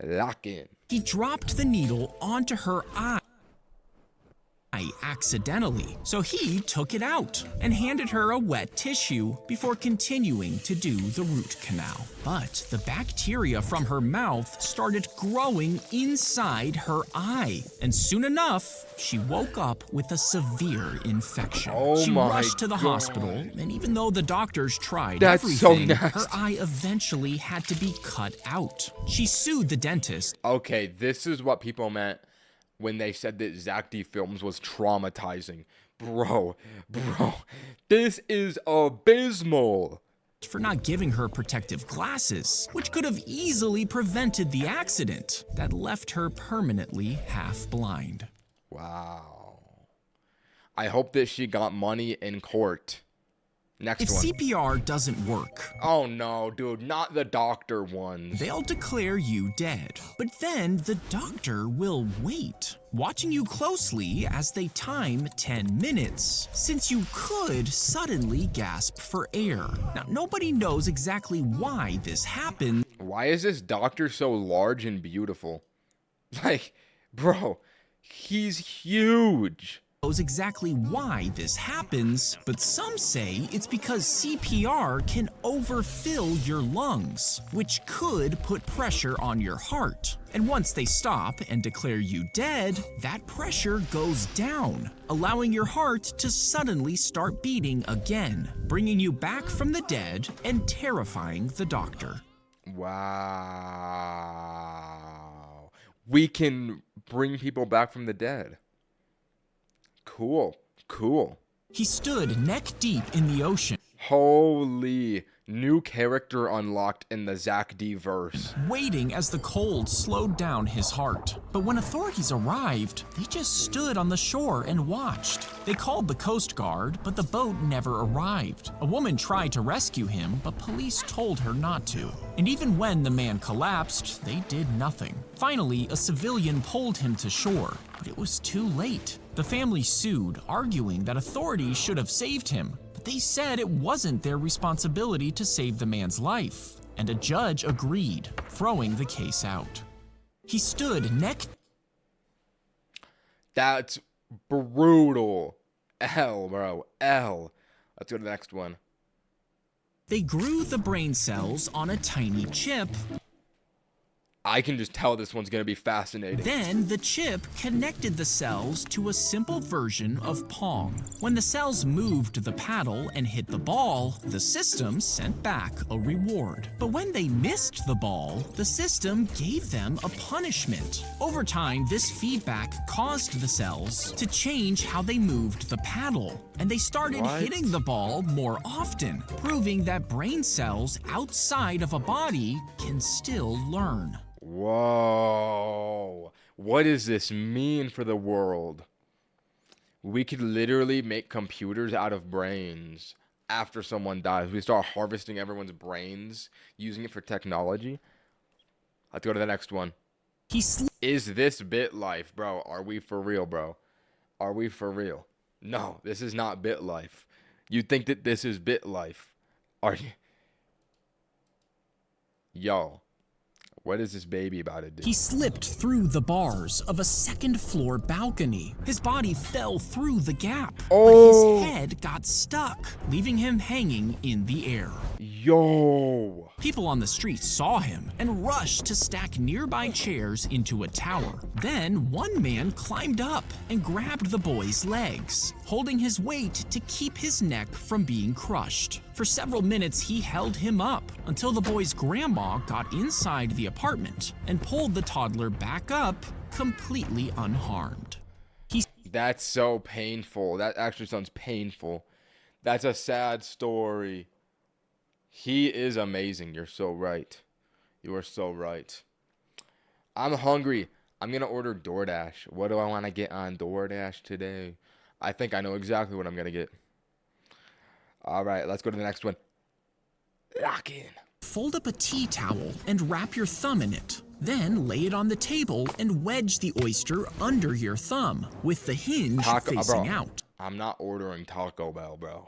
Lock in. He dropped the needle onto her eye accidentally, so he took it out and handed her a wet tissue before continuing to do the root canal. But the bacteria from her mouth started growing inside her eye, and soon enough, she woke up with a severe infection. Oh She my rushed to the God. hospital, and even though the doctors tried That's so everything, nasty. her eye eventually had to be cut out. She sued the dentist. Okay, this is what people meant when they said that Zack D Films was traumatizing. Bro, this is abysmal. For not giving her protective glasses, which could have easily prevented the accident that left her permanently half blind. Wow. I hope that she got money in court. Next If one. CPR doesn't work, Oh no, dude, not the doctor ones. they'll declare you dead. But then the doctor will wait, watching you closely as they time 10 minutes, since you could suddenly gasp for air. Now, nobody knows exactly why this happens. Why is this doctor so large and beautiful? Like, bro, he's huge. Knows exactly why this happens, but some say it's because CPR can overfill your lungs, which could put pressure on your heart. And once they stop and declare you dead, that pressure goes down, allowing your heart to suddenly start beating again, bringing you back from the dead and terrifying the doctor. Wow. We can bring people back from the dead. Cool. He stood neck deep in the ocean, Holy, new character unlocked in the Zack D verse. waiting as the cold slowed down his heart. But when authorities arrived, they just stood on the shore and watched. They called the Coast Guard, but the boat never arrived. A woman tried to rescue him, but police told her not to. And even when the man collapsed, they did nothing. Finally, a civilian pulled him to shore, but it was too late. The family sued, arguing that authorities should have saved him, but they said it wasn't their responsibility to save the man's life, and a judge agreed, throwing the case out. He stood neck. That's brutal. L, bro. L. Let's go to the next one. They grew the brain cells on a tiny chip. I can just tell this one's gonna be fascinating. Then the chip connected the cells to a simple version of Pong. When the cells moved the paddle and hit the ball, the system sent back a reward. But when they missed the ball, the system gave them a punishment. Over time, this feedback caused the cells to change how they moved the paddle, and they started What? hitting the ball more often, proving that brain cells outside of a body can still learn. Whoa. What does this mean for the world? We could literally make computers out of brains after someone dies. We start harvesting everyone's brains, using it for technology. Let's go to the next one. He slipped Is this bit life, bro? Are we for real, bro? Are we for real? No, this is not bit life. You think that this is bit life. Are you? Yo. What is this baby about to do? He slipped through the bars of a second-floor balcony. His body fell through the gap, Oh. but his head got stuck, leaving him hanging in the air. Yo. People on the street saw him and rushed to stack nearby chairs into a tower. Then one man climbed up and grabbed the boy's legs, holding his weight to keep his neck from being crushed. For several minutes, he held him up until the boy's grandma got inside the apartment and pulled the toddler back up, completely unharmed. That's so painful. That actually sounds painful. That's a sad story. He is amazing. You're so right. You are so right. I'm hungry. I'm going to order DoorDash. What do I want to get on DoorDash today? I think I know exactly what I'm going to get. All right, let's go to the next one. Lock in. Fold up a tea towel and wrap your thumb in it. Then lay it on the table and wedge the oyster under your thumb, with the hinge facing out. I'm not ordering Taco Bell, bro.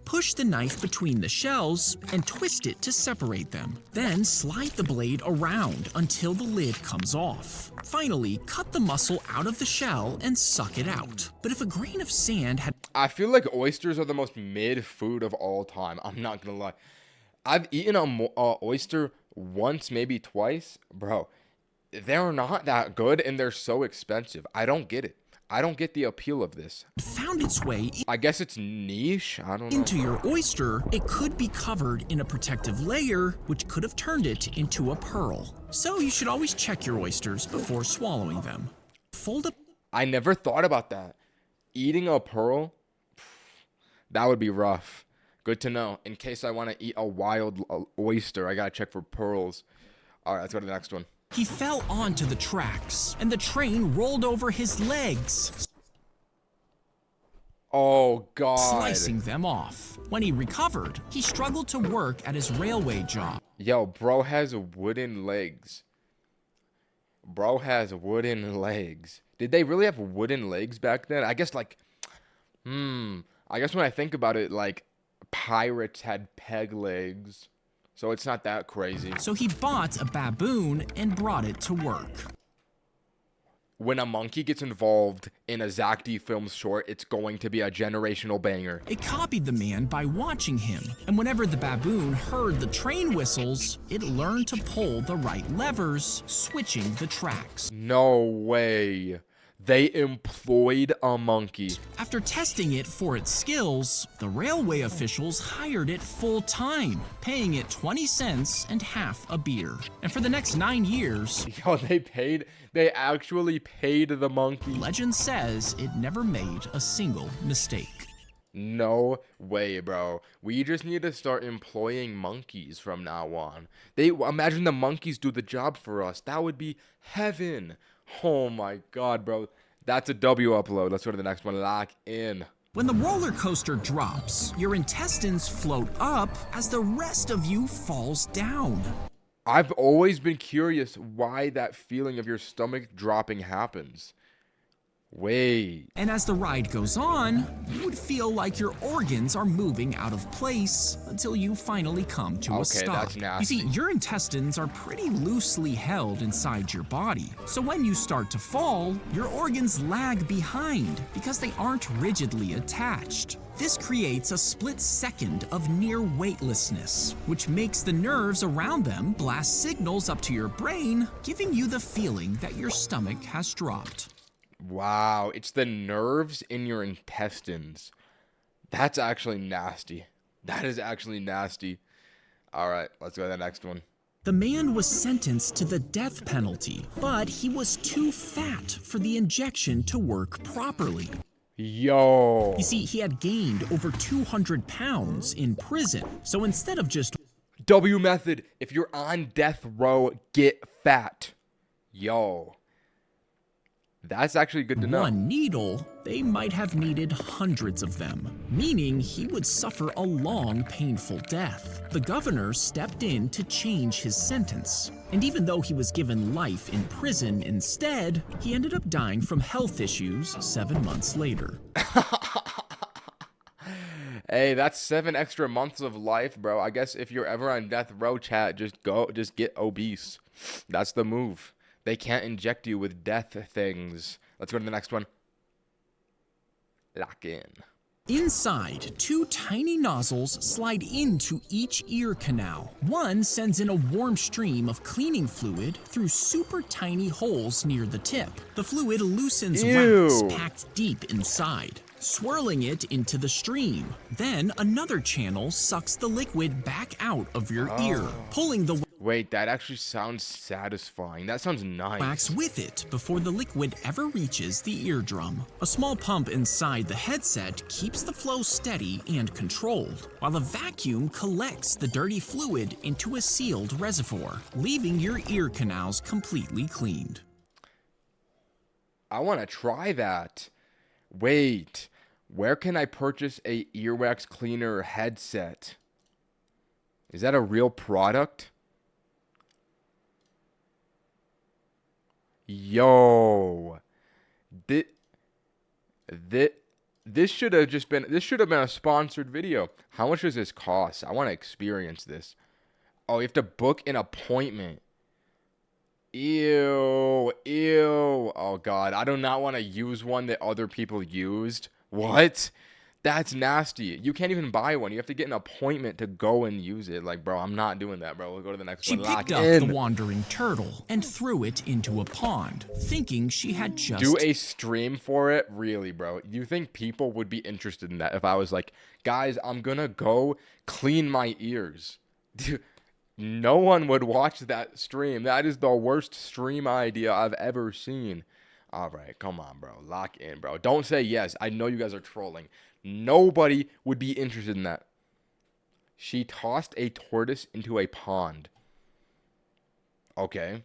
Push the knife between the shells and twist it to separate them. Then slide the blade around until the lid comes off. Finally, cut the mussel out of the shell and suck it out. But if a grain of sand had I feel like oysters are the most mid food of all time. I'm not gonna lie. I've eaten a oyster once, maybe twice. Bro, they're not that good and they're so expensive. I don't get it. I don't get the appeal of this. found its way I guess it's niche. I don't know. into your oyster, it could be covered in a protective layer, which could have turned it into a pearl. So you should always check your oysters before swallowing them. Fold up I never thought about that. Eating a pearl, that would be rough. Good to know. In case I want to eat a wild oyster, I gotta check for pearls. All right, let's go to the next one. He fell onto the tracks, and the train rolled over his legs, Oh God. slicing them off. When he recovered, he struggled to work at his railway job. Yo, bro has wooden legs. Bro has wooden legs. Did they really have wooden legs back then? I guess like, I guess when I think about it, like pirates had peg legs. So it's not that crazy. So he bought a baboon and brought it to work. When a monkey gets involved in a Zack D Films short, it's going to be a generational banger. It copied the man by watching him, and whenever the baboon heard the train whistles, it learned to pull the right levers, switching the tracks. No way. They employed a monkey. After testing it for its skills, the railway officials hired it full time, paying it 20 cents and half a beer. And for the next 9 years, Yo, they actually paid the monkey. legend says it never made a single mistake. No way, bro. We just need to start employing monkeys from now on. Imagine the monkeys do the job for us. That would be heaven. Oh my God, bro. That's a W upload. Let's go to the next one. Lock in. When the roller coaster drops, your intestines float up as the rest of you falls down. I've always been curious why that feeling of your stomach dropping happens. Wait. And as the ride goes on, you would feel like your organs are moving out of place until you finally come to a Okay, stop. that's nasty. You see, your intestines are pretty loosely held inside your body. So when you start to fall, your organs lag behind because they aren't rigidly attached. This creates a split second of near weightlessness, which makes the nerves around them blast signals up to your brain, giving you the feeling that your stomach has dropped. Wow, it's the nerves in your intestines. That's actually nasty. That is actually nasty. All right, let's go to the next one. The man was sentenced to the death penalty, but he was too fat for the injection to work properly. Yo. You see, he had gained over 200 pounds in prison, so instead of just W method. If you're on death row, get fat. Yo. That's actually good to know. one needle, they might have needed hundreds of them, meaning he would suffer a long, painful death. The governor stepped in to change his sentence, and even though he was given life in prison instead, he ended up dying from health issues 7 months later. Hey, that's 7 extra months of life, bro. I guess if you're ever on death row, chat, just get obese. That's the move. They can't inject you with death things. Let's go to the next one. Lock in. Inside, 2 tiny nozzles slide into each ear canal. One sends in a warm stream of cleaning fluid through super tiny holes near the tip. The fluid loosens wax Ew. packed deep inside, swirling it into the stream. Then another channel sucks the liquid back out of your ear, pulling the Wait, that actually sounds satisfying. That sounds nice. wax with it before the liquid ever reaches the eardrum. A small pump inside the headset keeps the flow steady and controlled, while a vacuum collects the dirty fluid into a sealed reservoir, leaving your ear canals completely cleaned. I want to try that. Wait, where can I purchase a earwax cleaner headset? Is that a real product? Yo, This should have been a sponsored video. How much does this cost? I want to experience this. Oh, you have to book an appointment. Ew, ew. Oh God, I do not want to use one that other people used. What? That's nasty. You can't even buy one. You have to get an appointment to go and use it. Like, bro, I'm not doing that, bro. We'll go to the next She one. Lock picked up in. the wandering turtle and threw it into a pond, thinking she had just Do a stream for it? Really, bro? You think people would be interested in that if I was like, guys, I'm gonna go clean my ears? Dude, no one would watch that stream. That is the worst stream idea I've ever seen. All right, come on, bro. Lock in, bro. Don't say yes. I know you guys are trolling. Nobody would be interested in that. She tossed a tortoise into a pond. Okay.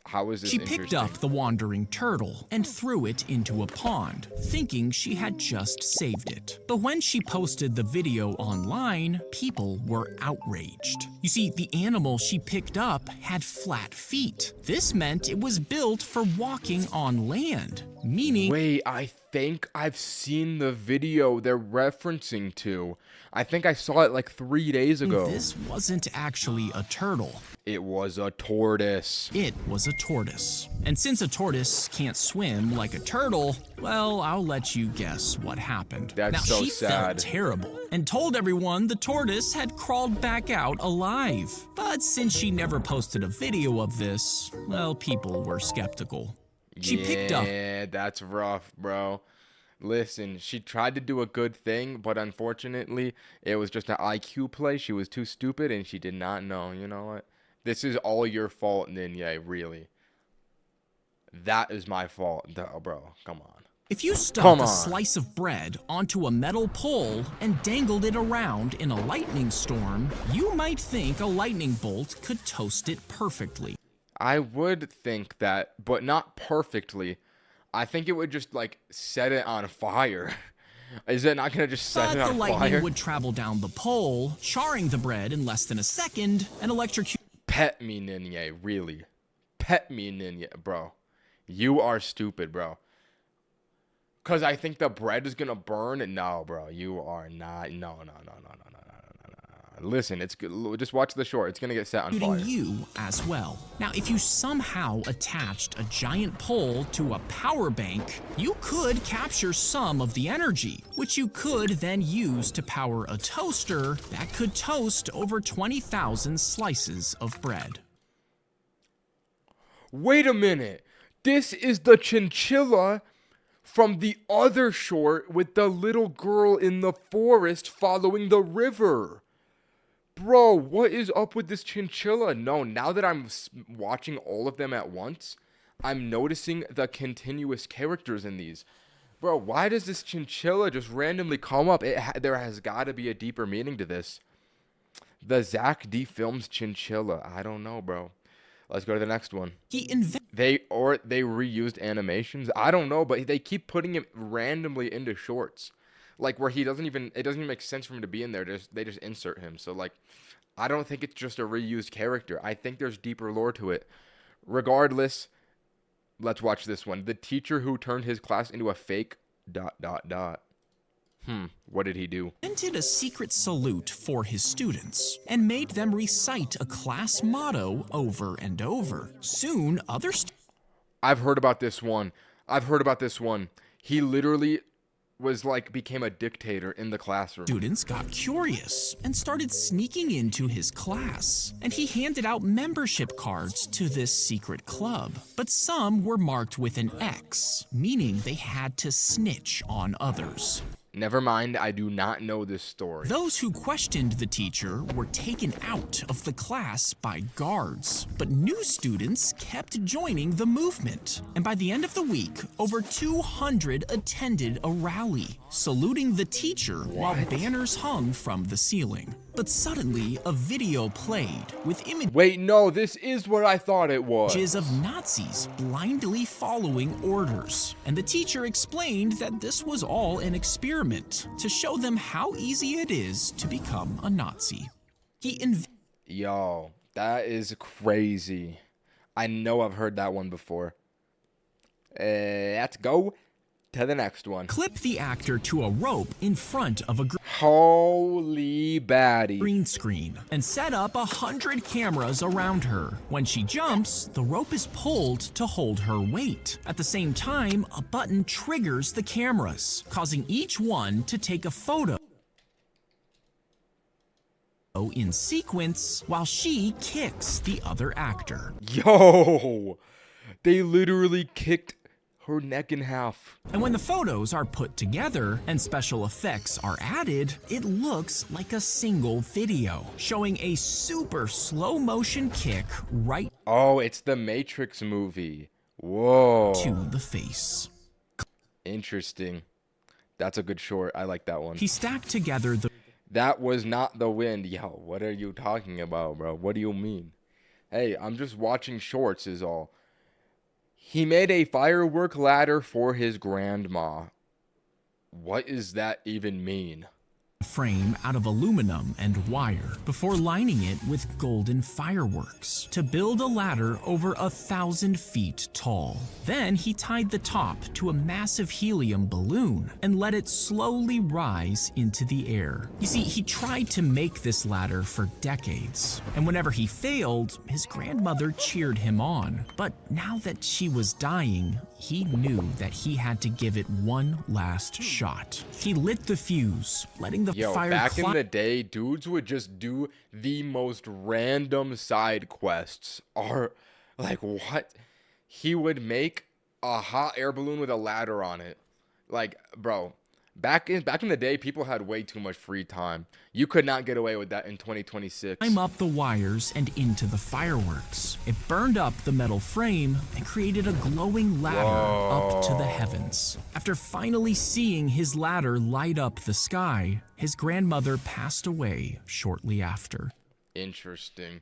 How is this She interesting? picked up the wandering turtle and threw it into a pond, thinking she had just saved it. But when she posted the video online, people were outraged. You see, the animal she picked up had flat feet. This meant it was built for walking on land, meaning Wait, I think I've seen the video they're referencing to. I think I saw it like 3 days ago. this wasn't actually a turtle. It was a tortoise. It was a tortoise. And since a tortoise can't swim like a turtle, well, I'll let you guess what happened. That's now, so she sad. felt terrible and told everyone the tortoise had crawled back out alive. But since she never posted a video of this, well, people were skeptical. She picked up. Yeah, that's rough, bro. Listen, she tried to do a good thing, but unfortunately, it was just an IQ play. She was too stupid, and she did not know. You know what? This is all your fault, Ninja, really. That is my fault. Duh, bro, come on. If you stuck Come a on. slice of bread onto a metal pole and dangled it around in a lightning storm, you might think a lightning bolt could toast it perfectly. I would think that, but not perfectly. I think it would just, like, set it on fire. Is it not going to just set But it the on lightning fire? would travel down the pole, charring the bread in less than a second, and electrocute Pet me, Ninja, really. Pet me, Ninja, bro. You are stupid, bro. Because I think the bread is going to burn. No, bro, you are not. No. Listen, it's good. Just watch the short. It's going to get set on fire. you as well. Now, if you somehow attached a giant pole to a power bank, you could capture some of the energy, which you could then use to power a toaster that could toast over 20,000 slices of bread. Wait a minute. This is the chinchilla from the other short with the little girl in the forest following the river. Bro, what is up with this chinchilla? No, now that I'm watching all of them at once, I'm noticing the continuous characters in these. Bro, why does this chinchilla just randomly come up? There has got to be a deeper meaning to this. The Zack defilms chinchilla. I don't know, bro. Let's go to the next one. He invented They reused animations. I don't know, but they keep putting him randomly into shorts, like where it doesn't even make sense for him to be in there. They just insert him. So like, I don't think it's just a reused character. I think there's deeper lore to it. Regardless, let's watch this one. The teacher who turned his class into a fake ... What did he do? a secret salute for his students and made them recite a class motto over and over. Soon, other I've heard about this one. He literally became a dictator in the classroom. students got curious and started sneaking into his class, and he handed out membership cards to this secret club. But some were marked with an X, meaning they had to snitch on others. Never mind, I do not know this story. Those who questioned the teacher were taken out of the class by guards, but new students kept joining the movement. And by the end of the week, over 200 attended a rally, saluting the teacher while banners hung from the ceiling. But suddenly, a video played with Wait, no, this is what I thought it was. images of Nazis blindly following orders. And the teacher explained that this was all an experiment to show them how easy it is to become a Nazi. He Yo, that is crazy. I know I've heard that one before. Let's go To the next one. Clip the actor to a rope in front of a Holy baddie. green screen and set up 100 cameras around her. When she jumps, the rope is pulled to hold her weight. At the same time, a button triggers the cameras, causing each one to take a photo in sequence while she kicks the other actor. Yo, they literally kicked her neck in half. And when the photos are put together and special effects are added, it looks like a single video, showing a super slow motion kick right Oh, it's the Matrix movie. Whoa. to the face. Interesting. That's a good short. I like that one. He stacked together the That was not the wind. Yo, what are you talking about, bro? What do you mean? Hey, I'm just watching shorts is all. He made a firework ladder for his grandma. What does that even mean? frame out of aluminum and wire before lining it with golden fireworks to build a ladder over 1,000 feet tall. Then he tied the top to a massive helium balloon and let it slowly rise into the air. You see, he tried to make this ladder for decades, and whenever he failed, his grandmother cheered him on. But now that she was dying, he knew that he had to give it one last shot. He lit the fuse, letting the fire back in the day, dudes would just do the most random side quests. Or, like, what? He would make a hot air balloon with a ladder on it. Like, bro, back in the day, people had way too much free time. You could not get away with that in 2026. climb up the wires and into the fireworks. It burned up the metal frame and created a glowing ladder up to the heavens. After finally seeing his ladder light up the sky, his grandmother passed away shortly after. Interesting.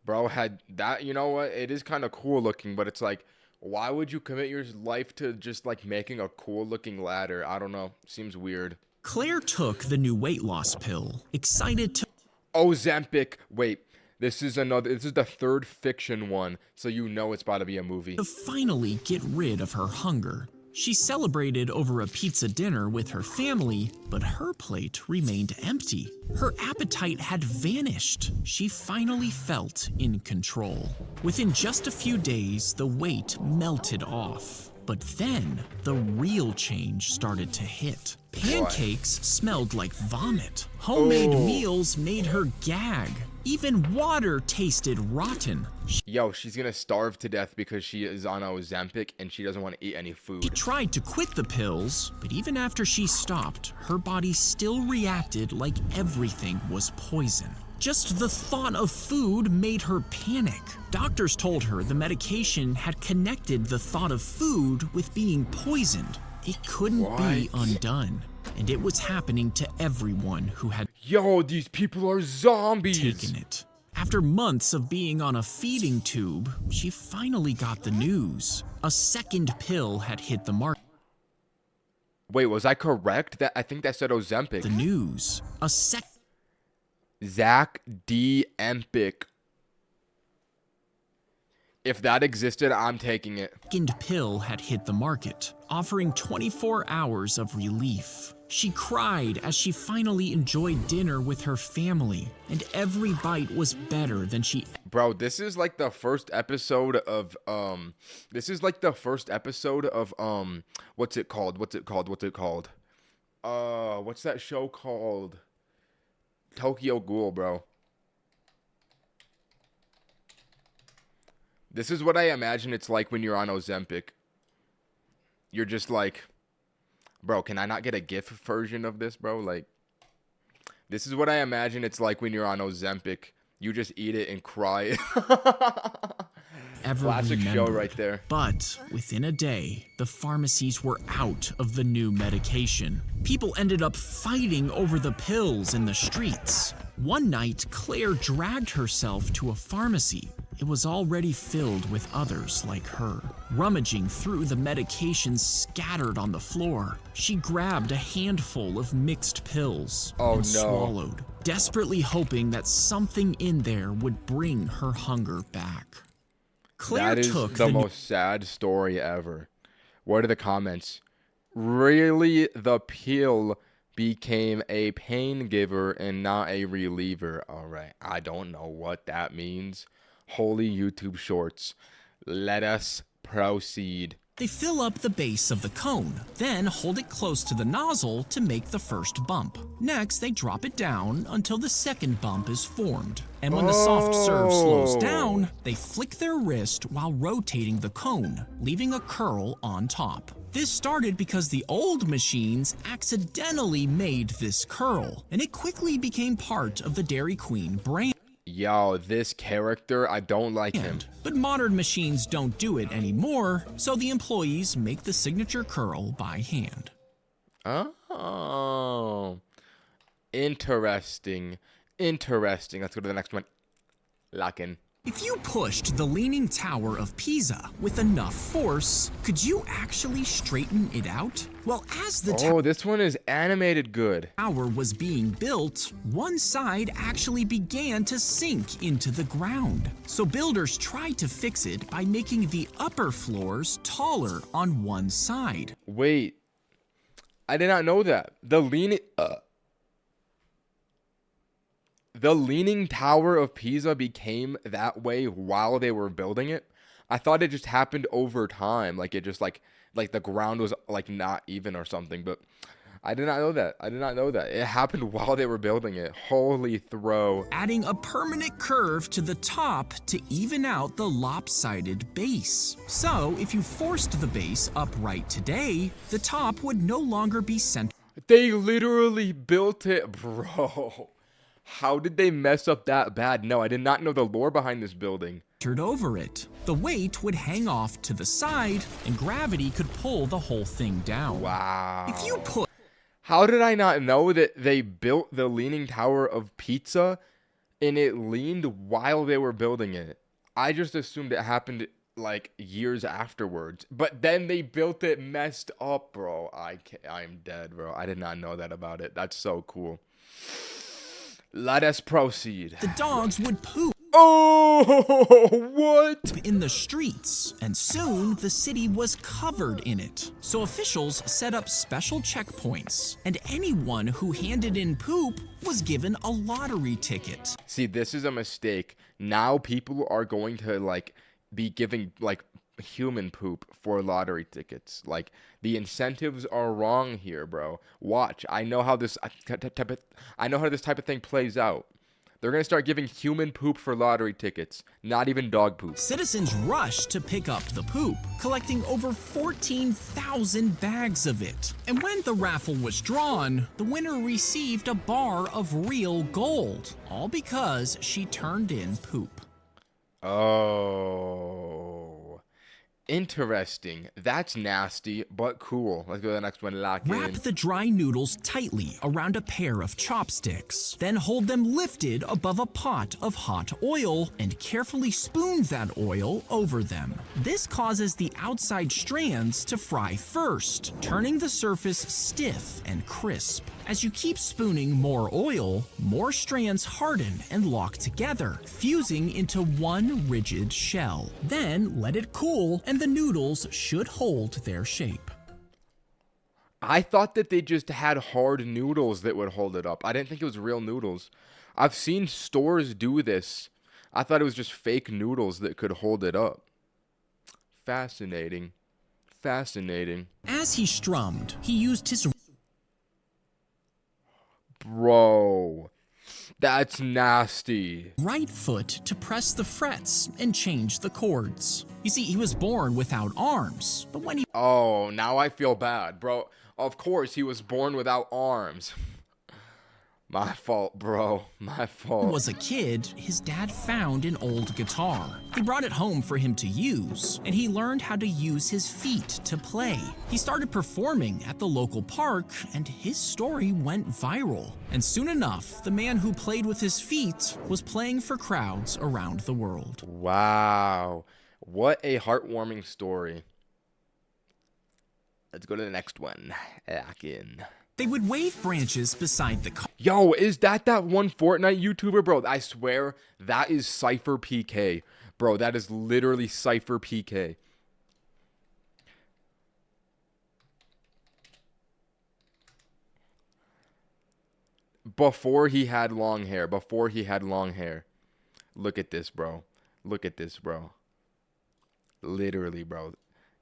Bro had that, you know what? It is kind of cool looking, but it's like, why would you commit your life to just like making a cool looking ladder? I don't know. Seems weird. Claire took the new weight loss pill, excited to Ozempic. Wait, this is the third fiction one, so you know it's about to be a movie. finally get rid of her hunger. She celebrated over a pizza dinner with her family, but her plate remained empty. Her appetite had vanished. She finally felt in control. Within just a few days, the weight melted off. But then, the real change started to hit. Pancakes smelled like vomit. Homemade meals made her gag. Even water tasted rotten. Yo, she's gonna starve to death because she is on Ozempic and she doesn't want to eat any She food. tried to quit the pills, but even after she stopped, her body still reacted like everything was poison. Just the thought of food made her panic. Doctors told her the medication had connected the thought of food with being poisoned. It couldn't be undone, and it was happening to everyone who had Yo, these people are zombies. taken it. After months of being on a feeding tube, she finally got the news. A second pill had hit the market. Wait, was I correct? I think that said Ozempic. The news. A second Zack D. Empic. If that existed, I'm taking it. pill had hit the market, offering 24 hours of relief. She cried as she finally enjoyed dinner with her family, and every bite was better than she Bro, this is like the first episode of what's it called? What's that show called? Tokyo Ghoul, bro. This is what I imagine it's like when you're on Ozempic. You're just like, bro, can I not get a GIF version of this, bro? Like, this is what I imagine it's like when you're on Ozempic. You just eat it and cry. ever Classic show remembered. right there. But within a day, the pharmacies were out of the new medication. People ended up fighting over the pills in the streets. One night, Claire dragged herself to a pharmacy. It was already filled with others like her. Rummaging through the medications scattered on the floor, she grabbed a handful of mixed pills and swallowed, desperately hoping that something in there would bring her hunger back. Claire That is took the most sad story ever. What are the comments? Really, the pill became a pain giver and not a reliever. All right, I don't know what that means. Holy YouTube shorts. Let us proceed. They fill up the base of the cone, then hold it close to the nozzle to make the first bump. Next, they drop it down until the second bump is formed. And when the soft serve slows down, they flick their wrist while rotating the cone, leaving a curl on top. This started because the old machines accidentally made this curl, and it quickly became part of the Dairy Queen brand. Yo, this character, I don't like him. But modern machines don't do it anymore, so the employees make the signature curl by hand. Oh. Interesting. Interesting. Let's go to the next one. Lock in. If you pushed the Leaning Tower of Pisa with enough force, could you actually straighten it out? Well, as the Oh, this one is animated good. tower was being built, one side actually began to sink into the ground. So builders tried to fix it by making the upper floors taller on one side. Wait. I did not know that. The Leaning Tower of Pisa became that way while they were building it. I thought it just happened over time, like it just like the ground was like not even or something. But I did not know that. I did not know that it happened while they were building it. Holy throw! Adding a permanent curve to the top to even out the lopsided base. So if you forced the base upright today, the top would no longer be centered They literally built it, bro. How did they mess up that bad? No, I did not know the lore behind this building. over it. The weight would hang off to the side, and gravity could pull the whole thing down. Wow. If you put How did I not know that they built the Leaning Tower of Pizza and it leaned while they were building it? I just assumed it happened like years afterwards. But then they built it messed up, bro. I'm dead, bro. I did not know that about it. That's so cool. Let us proceed. the dogs would poop Oh, what? in the streets, and soon the city was covered in it. So officials set up special checkpoints, and anyone who handed in poop was given a lottery ticket. See, this is a mistake. Now people are going to like be giving like human poop for lottery tickets. Like the incentives are wrong here, bro. Watch. I know how this type of thing plays out. They're going to start giving human poop for lottery tickets, not even dog poop. Citizens rushed to pick up the poop, collecting over 14,000 bags of it. And when the raffle was drawn, the winner received a bar of real gold, all because she turned in poop. Oh, interesting. That's nasty, but cool. Let's go to the next one. Lock Wrap in. the dry noodles tightly around a pair of chopsticks. Then hold them lifted above a pot of hot oil and carefully spoon that oil over them. This causes the outside strands to fry first, turning the surface stiff and crisp. As you keep spooning more oil, more strands harden and lock together, fusing into one rigid shell. Then let it cool and the noodles should hold their shape. I thought that they just had hard noodles that would hold it up. I didn't think it was real noodles. I've seen stores do this. I thought it was just fake noodles that could hold it up. Fascinating. Fascinating. As he strummed, he used his Bro, that's nasty. right foot to press the frets and change the chords. You see, he was born without arms, but when he Oh, now I feel bad, bro. Of course, he was born without arms. My fault, bro. My fault. was a kid, his dad found an old guitar. He brought it home for him to use, and he learned how to use his feet to play. He started performing at the local park, and his story went viral. And soon enough, the man who played with his feet was playing for crowds around the world. Wow. What a heartwarming story. Let's go to the next one. Lock in. They would wave branches beside the car. Yo, is that one Fortnite YouTuber, bro? I swear that is Cypher PK. Bro, that is literally Cypher PK. before he had long hair. Before he had long hair. Look at this, bro. Look at this, bro. Literally, bro.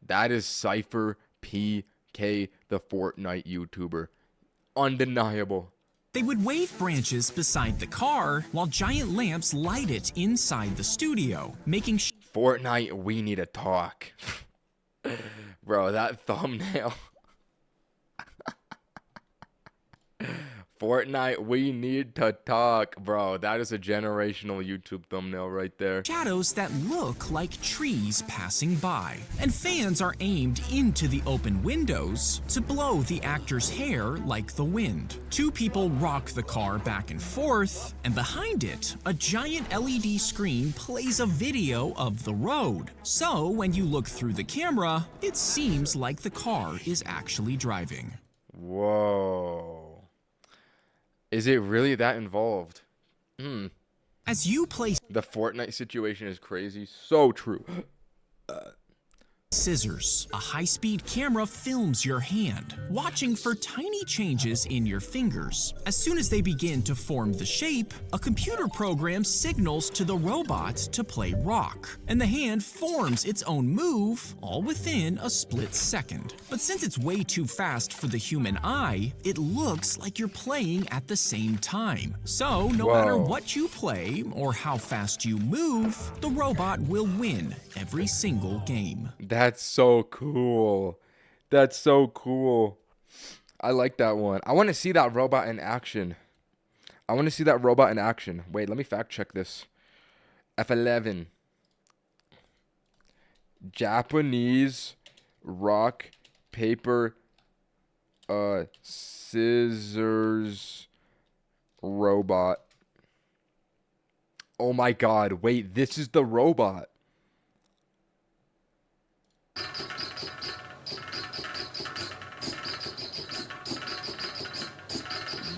That is Cypher PK, the Fortnite YouTuber. Undeniable. They would wave branches beside the car while giant lamps light it inside the studio, making Fortnite, we need to talk. Bro, that thumbnail. Fortnite, we need to talk. Bro, that is a generational YouTube thumbnail right there. shadows that look like trees passing by. And fans are aimed into the open windows to blow the actor's hair like the wind. Two people rock the car back and forth, and behind it, a giant LED screen plays a video of the road. So when you look through the camera, it seems like the car is actually driving. Whoa. Is it really that involved? As you place The Fortnite situation is crazy. So true. scissors, a high-speed camera films your hand, watching for tiny changes in your fingers. As soon as they begin to form the shape, a computer program signals to the robot to play rock, and the hand forms its own move, all within a split second. But since it's way too fast for the human eye, it looks like you're playing at the same time. So no matter Whoa. what you play or how fast you move, the robot will win every single game. That's so cool. That's so cool. I like that one. I want to see that robot in action. I want to see that robot in action. Wait, let me fact check this. F11. Japanese rock, paper, scissors robot. Oh my god, wait, this is the robot.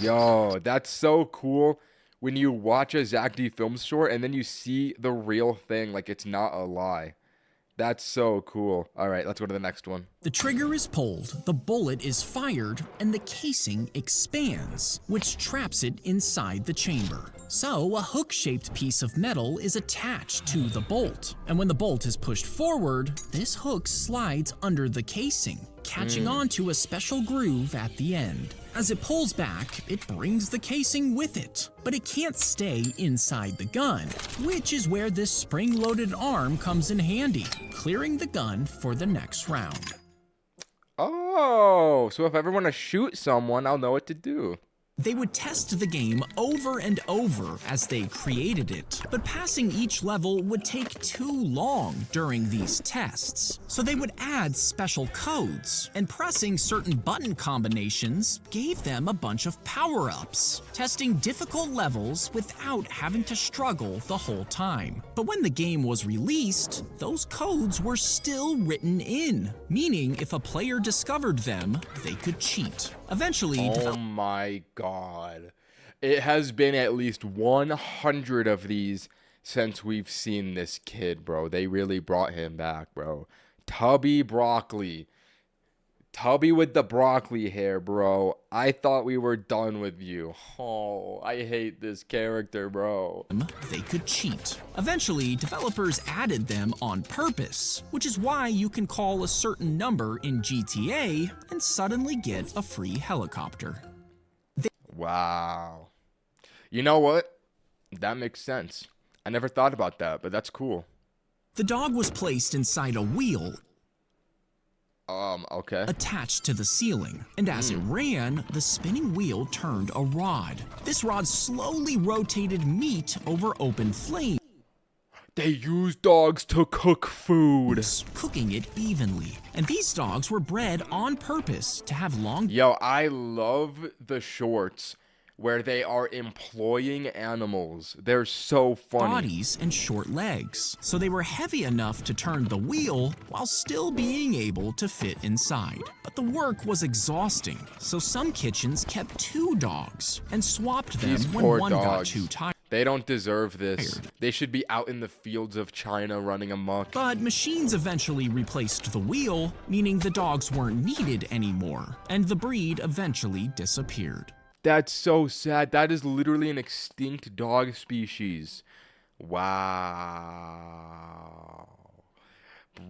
Yo, that's so cool when you watch a Zack D film store and then you see the real thing, like it's not a lie. That's so cool. All right, let's go to the next one. The trigger is pulled, the bullet is fired, and the casing expands, which traps it inside the chamber. So, a hook-shaped piece of metal is attached to the bolt, and when the bolt is pushed forward, this hook slides under the casing, catching onto a special groove at the end. As it pulls back, it brings the casing with it, but it can't stay inside the gun, which is where this spring-loaded arm comes in handy, clearing the gun for the next round. Oh, so if I ever want to shoot someone, I'll know what to do. They would test the game over and over as they created it, but passing each level would take too long during these tests. So they would add special codes, and pressing certain button combinations gave them a bunch of power-ups, testing difficult levels without having to struggle the whole time. But when the game was released, those codes were still written in, meaning if a player discovered them, they could cheat. Eventually, Oh my god. It has been at least 100 of these since we've seen this kid, bro. They really brought him back, bro. Tubby Broccoli. Tubby with the broccoli hair, bro. I thought we were done with you. Oh, I hate this character, bro. they could cheat. Eventually, developers added them on purpose, which is why you can call a certain number in GTA and suddenly get a free helicopter. Wow. You know what? That makes sense. I never thought about that, but that's cool. The dog was placed inside a wheel Okay. attached to the ceiling, and as it ran, the spinning wheel turned a rod. This rod slowly rotated meat over open flames, They use dogs to cook food. cooking it evenly. And these dogs were bred on purpose to have long Yo, I love the shorts where they are employing animals. They're so funny. bodies and short legs, so they were heavy enough to turn the wheel while still being able to fit inside. But the work was exhausting, so some kitchens kept 2 dogs and swapped them These when poor one got dogs. too tired. They don't deserve this. They should be out in the fields of China running amok. But machines eventually replaced the wheel, meaning the dogs weren't needed anymore, and the breed eventually disappeared. That's so sad. That is literally an extinct dog species. Wow.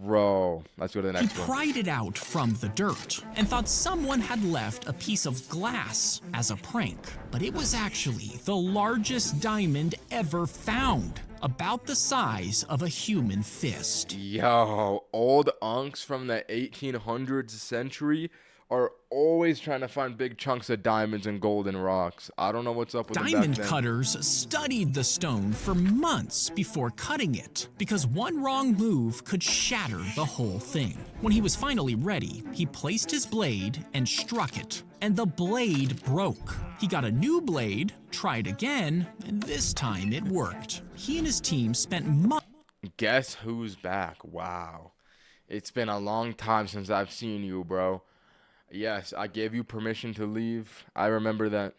Bro, let's go to the He next one. pried it out from the dirt and thought someone had left a piece of glass as a prank. But it was actually the largest diamond ever found, about the size of a human fist. Yo, old unks from the 1800s century are always trying to find big chunks of diamonds and golden rocks. I don't know what's up with them back Diamond then. cutters studied the stone for months before cutting it, because one wrong move could shatter the whole thing. When he was finally ready, he placed his blade and struck it, and the blade broke. He got a new blade, tried again, and this time it worked. He and his team spent months. Guess who's back? Wow. It's been a long time since I've seen you, bro. Yes, I gave you permission to leave. I remember that.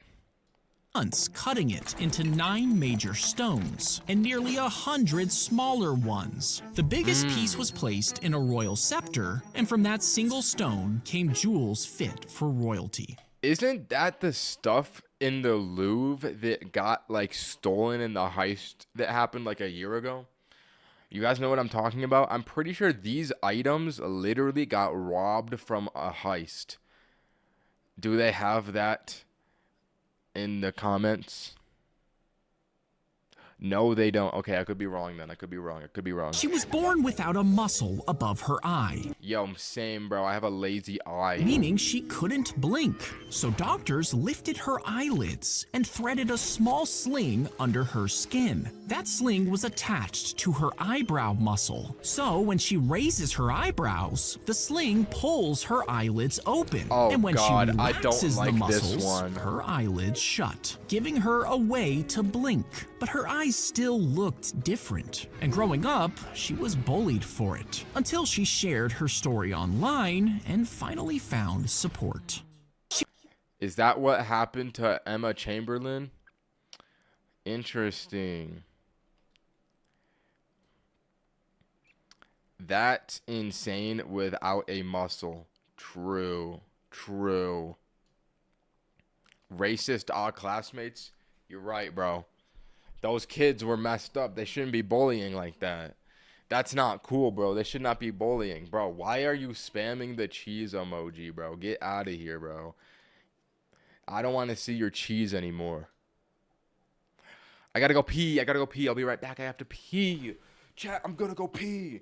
Cutting it into 9 major stones and nearly 100 smaller ones. The biggest piece was placed in a royal scepter, and from that single stone came jewels fit for royalty. Isn't that the stuff in the Louvre that got like stolen in the heist that happened like a year ago? You guys know what I'm talking about? I'm pretty sure these items literally got robbed from a heist. Do they have that in the comments? No, they don't. Okay, I could be wrong then. I could be wrong. She was born without a muscle above her eye, Yo, same, bro. I have a lazy eye. meaning she couldn't blink. So doctors lifted her eyelids and threaded a small sling under her skin. That sling was attached to her eyebrow muscle. So when she raises her eyebrows, the sling pulls her eyelids open. Oh, and when God, she I don't relaxes like the this muscles, one. her eyelids shut, giving her a way to blink. But her eyes still looked different. And growing up, she was bullied for it, until she shared her story online and finally found support. Is that what happened to Emma Chamberlain? Interesting. That's insane without a muscle. True. Racist all classmates? You're right, bro. Those kids were messed up. They shouldn't be bullying like that. That's not cool, bro. They should not be bullying. Bro, why are you spamming the cheese emoji, bro? Get out of here, bro. I don't want to see your cheese anymore. I gotta go pee. I'll be right back. I have to pee. Chat, I'm gonna go pee.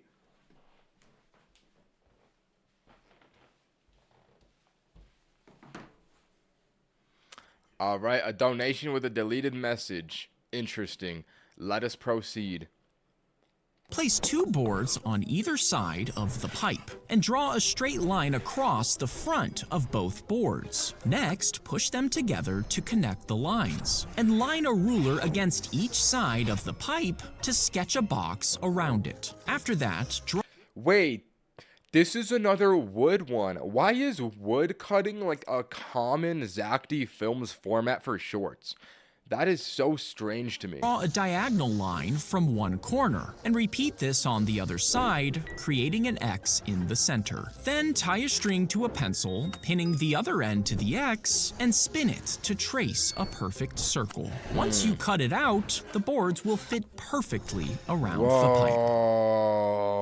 All right, a donation with a deleted message. Interesting. Let us proceed. Place 2 boards on either side of the pipe and draw a straight line across the front of both boards. Next, push them together to connect the lines and line a ruler against each side of the pipe to sketch a box around it. After that, draw. Wait, this is another wood one. Why is wood cutting like a common Zack Films format for shorts? That is so strange to me. Draw a diagonal line from one corner and repeat this on the other side, creating an X in the center. Then tie a string to a pencil, pinning the other end to the X, and spin it to trace a perfect circle. Once you cut it out, the boards will fit perfectly around the pipe. Whoa.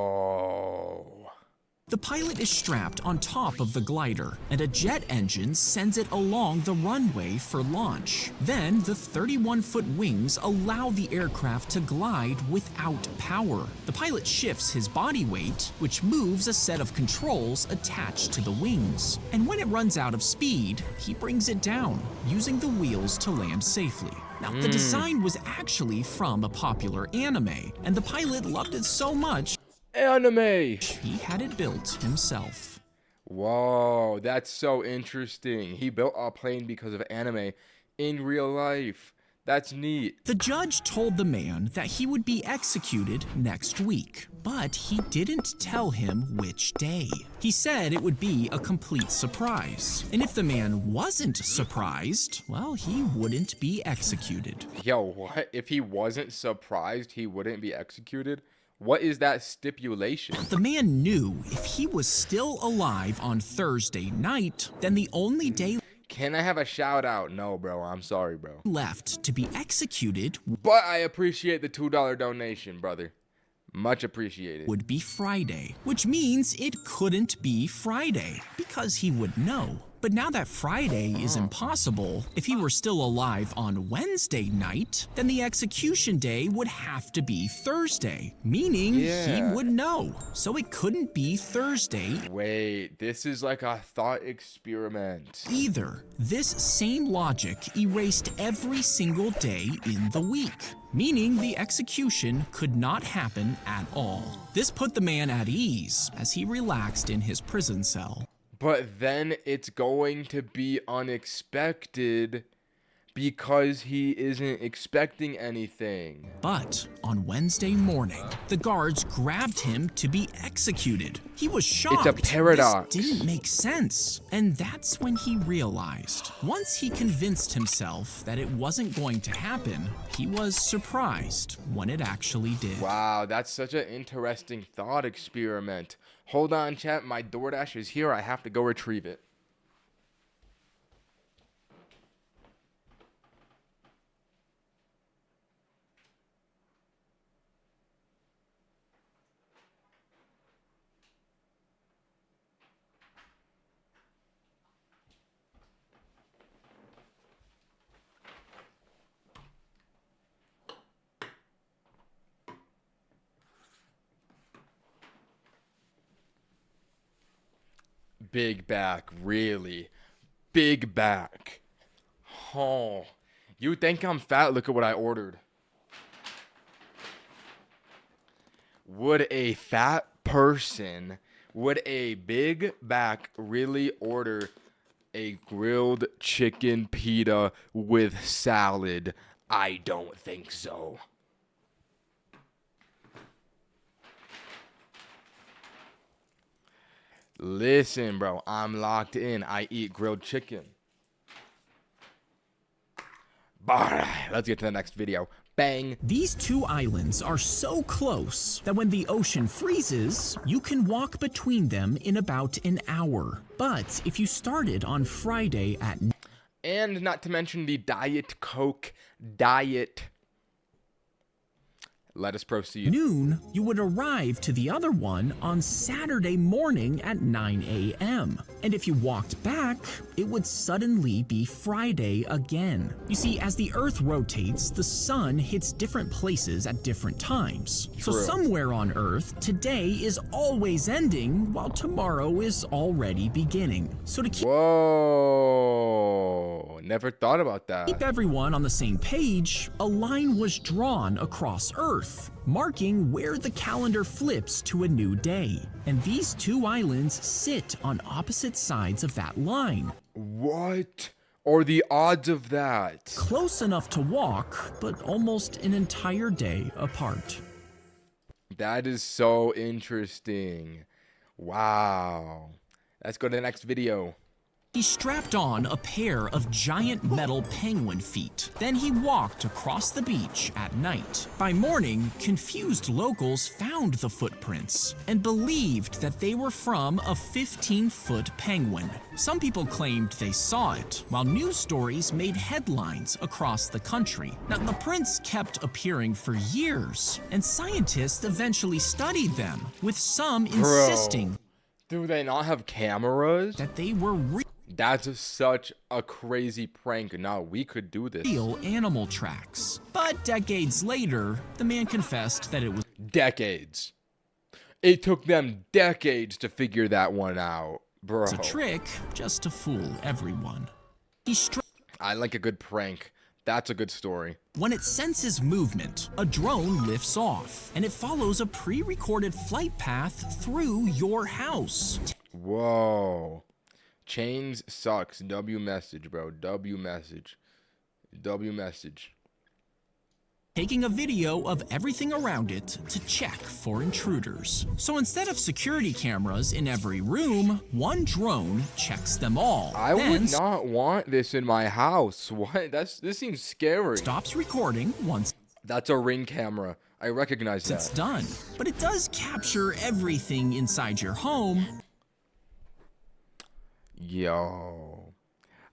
The pilot is strapped on top of the glider, and a jet engine sends it along the runway for launch. Then, the 31-foot wings allow the aircraft to glide without power. The pilot shifts his body weight, which moves a set of controls attached to the wings. And when it runs out of speed, he brings it down, using the wheels to land safely. Now, the design was actually from a popular anime, and the pilot loved it so much Anime. he had it built himself. Whoa, that's so interesting. He built a plane because of anime in real life. That's neat. The judge told the man that he would be executed next week, but he didn't tell him which day. He said it would be a complete surprise. And if the man wasn't surprised, well, he wouldn't be executed. Yo, what? If he wasn't surprised, he wouldn't be executed? What is that stipulation? The man knew if he was still alive on Thursday night, then the only day Can I have a shout out? No, bro. I'm sorry, bro. left to be executed But I appreciate the $2 donation, brother. Much appreciated. would be Friday, which means it couldn't be Friday because he would know. But now that Friday is impossible, if he were still alive on Wednesday night, then the execution day would have to be Thursday, meaning he Yeah. would know. So it couldn't be Thursday Wait, this is like a thought experiment. either. This same logic erased every single day in the week, meaning the execution could not happen at all. This put the man at ease as he relaxed in his prison cell. But then it's going to be unexpected because he isn't expecting anything. But on Wednesday morning, the guards grabbed him to be executed. He was shocked. paradox. This didn't make sense. And that's when he realized. Once he convinced himself that it wasn't going to happen, he was surprised when it actually did. Wow, that's such an interesting thought experiment. Hold on, chat. My DoorDash is here. I have to go retrieve it. Big back, really. Big back. Oh, you think I'm fat? Look at what I ordered. Would a fat person, would a big back really order a grilled chicken pita with salad? I don't think so. Listen, bro, I'm locked in. I eat grilled chicken. Alright, let's get to the next video. Bang. These two islands are so close that when the ocean freezes, you can walk between them in about an hour. But if you started on Friday at And not to mention the Diet Coke diet. Let us proceed. noon, you would arrive to the other one on Saturday morning at 9 a.m. And if you walked back, it would suddenly be Friday again. You see, as the Earth rotates, the sun hits different places at different times. So True. somewhere on Earth, today is always ending while tomorrow is already beginning. So to Whoa. Never thought about that. keep everyone on the same page, a line was drawn across Earth, marking where the calendar flips to a new day. And these two islands sit on opposite sides of that line, What are the odds of that? close enough to walk, but almost an entire day apart. That is so interesting. Wow. Let's go to the next video. He strapped on a pair of giant metal penguin feet. Then he walked across the beach at night. By morning, confused locals found the footprints and believed that they were from a 15-foot penguin. Some people claimed they saw it, while news stories made headlines across the country. Now, the prints kept appearing for years, and scientists eventually studied them, with some insisting Do they not have cameras? that they were That's such a crazy prank. Now we could do this. real animal tracks. But decades later, the man confessed that it was Decades. It took them decades to figure that one out, bro. a trick just to fool everyone. He I like a good prank. That's a good story. When it senses movement, a drone lifts off, and it follows a pre-recorded flight path through your house. Whoa. Chains sucks. W message, bro. W message. W message. Taking a video of everything around it to check for intruders. So instead of security cameras in every room, one drone checks them all. I then would not want this in my house. What? This seems scary. stops recording once That's a Ring camera. I recognize it's that. done. But it does capture everything inside your home. Yo.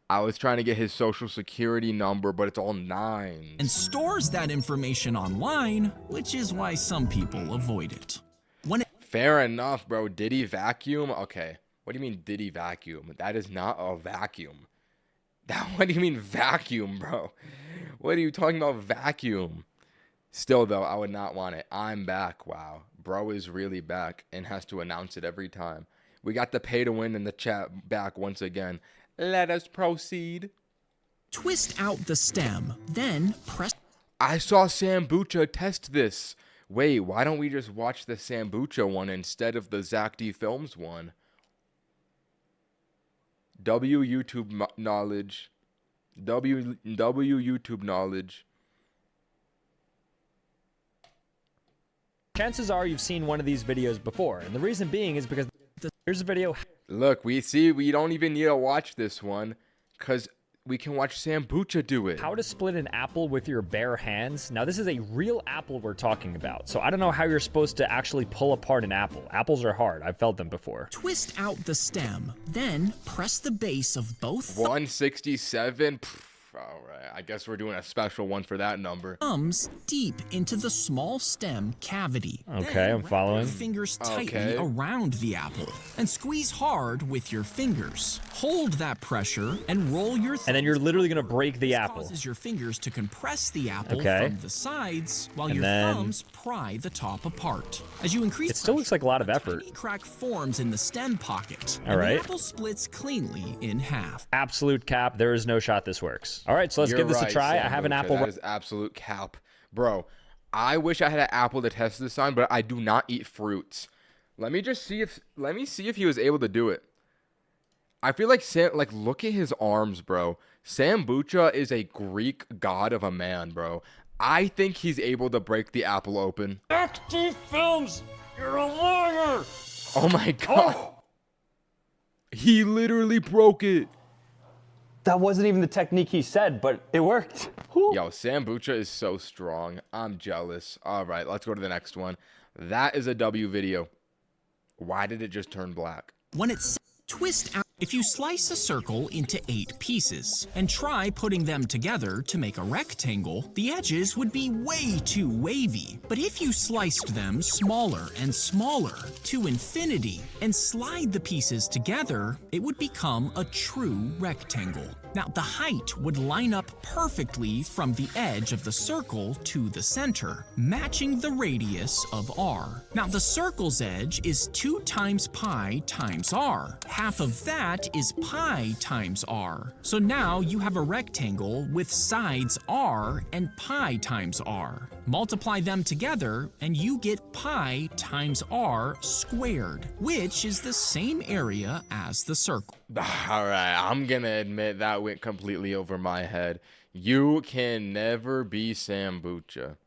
I was trying to get his social security number, but it's all 9s. and stores that information online, which is why some people avoid it. When it Fair enough, bro. Did he vacuum? Okay. What do you mean, did he vacuum? That is not a vacuum. What do you mean, vacuum, bro? What are you talking about, vacuum? Still, though, I would not want it. I'm back. Wow. Bro is really back and has to announce it every time. We got the pay to win in the chat back once again. Let us proceed. twist out the stem, then press I saw Sambucha test this. Wait, why don't we just watch the Sambucha one instead of the Zack D Films one? W YouTube knowledge. W YouTube knowledge. Chances are you've seen one of these videos before, and the reason being is because here's a video. Look, we don't even need to watch this one, because we can watch Sambucha do it. How to split an apple with your bare hands. Now, this is a real apple we're talking about, so I don't know how you're supposed to actually pull apart an apple. Apples are hard. I've felt them before. twist out the stem, then press the base of both 167? All right, I guess we're doing a special one for that number. thumbs deep into the small stem cavity. Okay, Then I'm wrap following. your fingers tightly Okay. around the apple and squeeze hard with your fingers. Hold that pressure and roll your And then you're literally gonna break the This apple. causes your fingers to compress the apple Okay. from the sides while And your then- thumbs pry the top apart. As you increase It still looks like a lot of effort. tiny crack forms in the stem pocket. All and right. the apple splits cleanly in half. Absolute cap. There is no shot this works. All right, so let's You're give this right, a try. I have an Sambucha. apple. That is absolute cap. Bro, I wish I had an apple to test this on, but I do not eat fruits. Let me see if he was able to do it. I feel like look at his arms, bro. Sambucha is a Greek god of a man, bro. I think he's able to break the apple open. Active Films, you're a liar. Oh my god. He literally broke it. That wasn't even the technique he said, but it worked. Whew. Yo, Sambucha is so strong. I'm jealous. All right, let's go to the next one. That is a W video. Why did it just turn black? When it's twist out, if you slice a circle into 8 pieces and try putting them together to make a rectangle, the edges would be way too wavy. But if you sliced them smaller and smaller to infinity and slide the pieces together, it would become a true rectangle. Now, the height would line up perfectly from the edge of the circle to the center, matching the radius of r. Now, the circle's edge is 2 times pi times r. Half of that is pi times r. So now you have a rectangle with sides r and pi times r. Multiply them together and you get pi times r squared, which is the same area as the circle. All right, I'm going to admit that went completely over my head. You can never be Sambucha.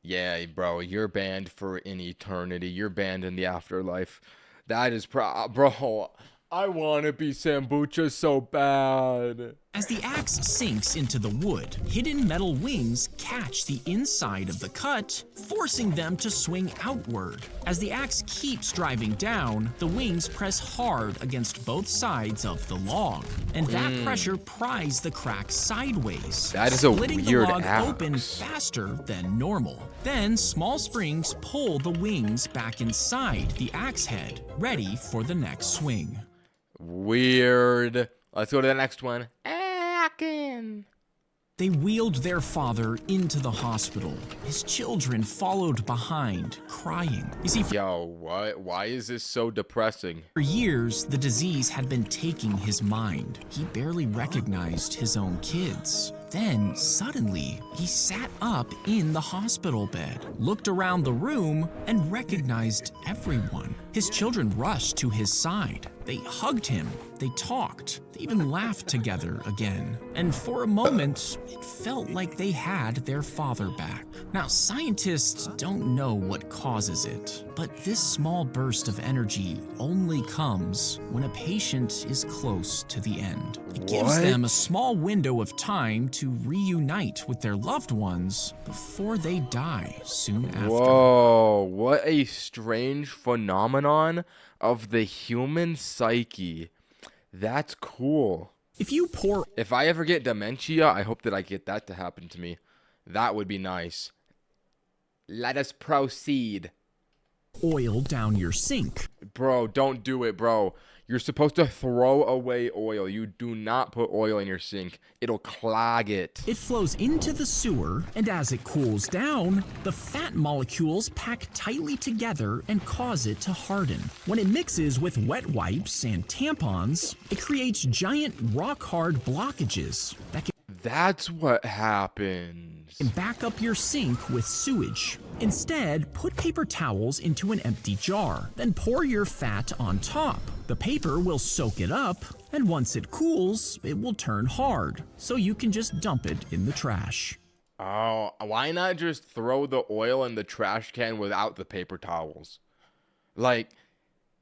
Yeah, bro, you're banned for an eternity. You're banned in the afterlife. That is bro, I want to be Sambucha so bad. As the axe sinks into the wood, hidden metal wings catch the inside of the cut, forcing them to swing outward. As the axe keeps driving down, the wings press hard against both sides of the log, and that pressure pries the crack sideways, That is a splitting weird the log axe. open faster than normal. Then small springs pull the wings back inside the axe head, ready for the next swing. Weird. Let's go to the next one. Akin. They wheeled their father into the hospital. His children followed behind, crying. You see, Yo, what? Why is this so depressing? for years, the disease had been taking his mind. He barely recognized his own kids. Then, suddenly, he sat up in the hospital bed, looked around the room, and recognized everyone. His children rushed to his side. They hugged him, they talked, they even laughed together again. And for a moment, it felt like they had their father back. Now, scientists don't know what causes it, but this small burst of energy only comes when a patient is close to the end. It gives What? them a small window of time to reunite with their loved ones before they die soon after. Whoa, what a strange phenomenon. of the human psyche. That's cool. If you pour If I ever get dementia, I hope that I get that to happen to me. That would be nice. Let us proceed. oil down your sink, Bro, don't do it, bro. You're supposed to throw away oil. You do not put oil in your sink. It'll clog it. it flows into the sewer, and as it cools down, the fat molecules pack tightly together and cause it to harden. When it mixes with wet wipes and tampons, it creates giant rock-hard blockages that That's what happens. can back up your sink with sewage. Instead, put paper towels into an empty jar, then pour your fat on top. The paper will soak it up, and once it cools, it will turn hard, so you can just dump it in the trash. Oh, why not just throw the oil in the trash can without the paper towels? Like,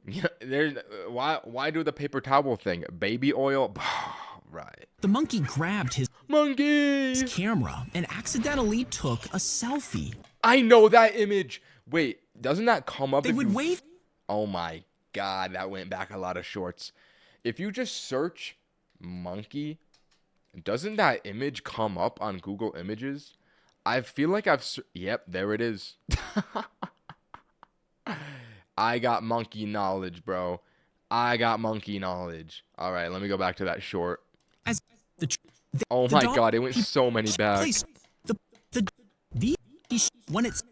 you know, there's why do the paper towel thing? Baby oil? Right. The monkey grabbed his Monkey! camera and accidentally took a selfie. I know that image. Wait, doesn't that come up? They if would you- wave Oh my god, that went back a lot of shorts. If you just search monkey, doesn't that image come up on Google Images? I feel like yep, there it is. I got monkey knowledge, bro. I got monkey knowledge. All right, let me go back to that short. as the Oh the my dog god, it went so many back. place the when it's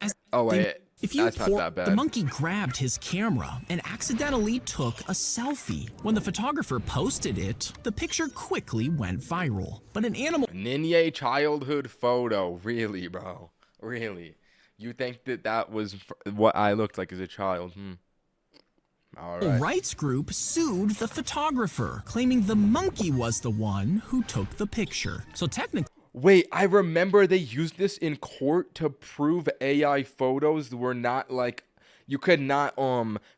as Oh wait, if you that's not that the bad. monkey grabbed his camera and accidentally took a selfie. When the photographer posted it, the picture quickly went viral. But an animal Ninja childhood photo. Really, bro? Really? You think that was what I looked like as a child? All right. rights group sued the photographer, claiming the monkey was the one who took the picture. So technically, Wait, I remember they used this in court to prove AI photos were not like you could not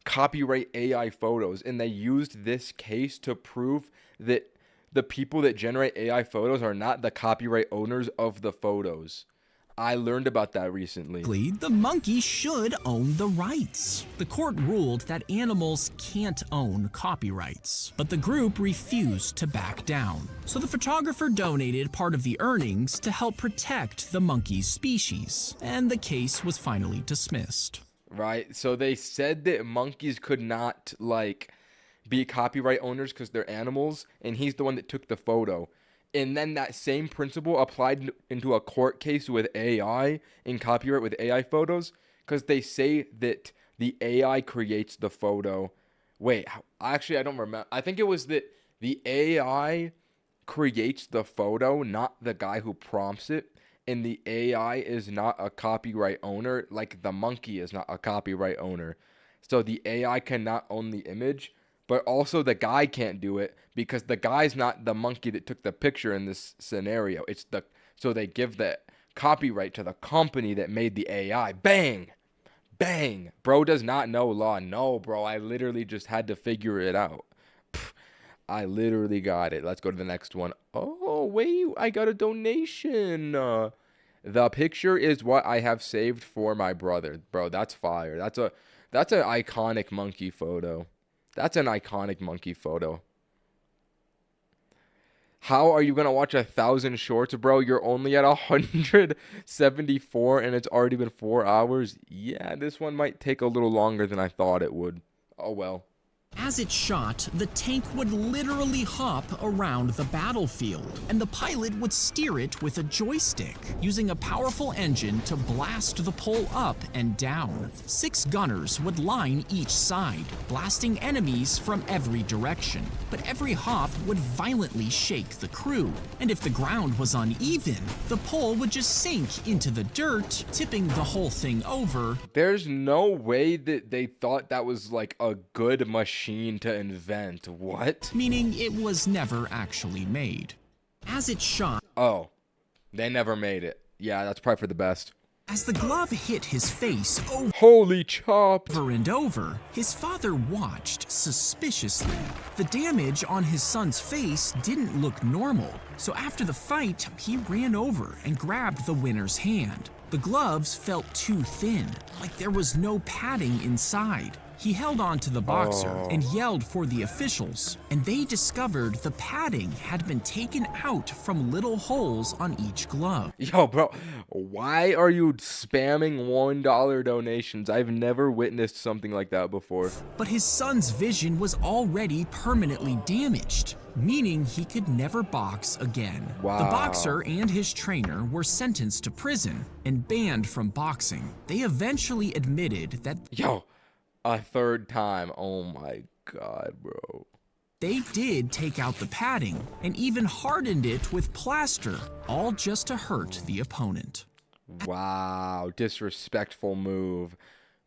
copyright AI photos, and they used this case to prove that the people that generate AI photos are not the copyright owners of the photos. I learned about that recently. the monkey should own the rights. The court ruled that animals can't own copyrights, but the group refused to back down. So the photographer donated part of the earnings to help protect the monkey's species, and the case was finally dismissed. Right? So they said that monkeys could not be copyright owners because they're animals, and he's the one that took the photo. And then that same principle applied into a court case with AI and copyright with AI photos, because they say that the AI creates the photo. Wait, actually, I don't remember. I think it was that the AI creates the photo, not the guy who prompts it. And the AI is not a copyright owner, like the monkey is not a copyright owner. So the AI cannot own the image, but also the guy can't do it because the guy's not the monkey that took the picture in this scenario. So they give the copyright to the company that made the AI. Bang! Bang! Bro does not know law. No, bro, I literally just had to figure it out. I literally got it. Let's go to the next one. Oh, wait, I got a donation. The picture is what I have saved for my brother. Bro, that's fire. That's an iconic monkey photo. That's an iconic monkey photo. How are you going to watch 1,000 shorts, bro? You're only at 174 and it's already been 4 hours. Yeah, this one might take a little longer than I thought it would. Oh, well. As it shot, the tank would literally hop around the battlefield, and the pilot would steer it with a joystick, using a powerful engine to blast the pole up and down. 6 gunners would line each side, blasting enemies from every direction. But every hop would violently shake the crew, and if the ground was uneven, the pole would just sink into the dirt, tipping the whole thing over. There's no way that they thought that was like a good machine to invent. What? Meaning it was never actually made. As it shot, Oh, they never made it. Yeah, that's probably for the best. as the glove hit his face Holy chop. over and over, his father watched suspiciously. The damage on his son's face didn't look normal, so after the fight, he ran over and grabbed the winner's hand. The gloves felt too thin, like there was no padding inside. He held on to the boxer and yelled for the officials, and they discovered the padding had been taken out from little holes on each glove. Yo, bro, why are you spamming $1 donations? I've never witnessed something like that before. But his son's vision was already permanently damaged, meaning he could never box again. Wow. The boxer and his trainer were sentenced to prison and banned from boxing. They eventually admitted that Yo, a third time. Oh my god, bro. they did take out the padding and even hardened it with plaster, all just to hurt the opponent. Wow, disrespectful move.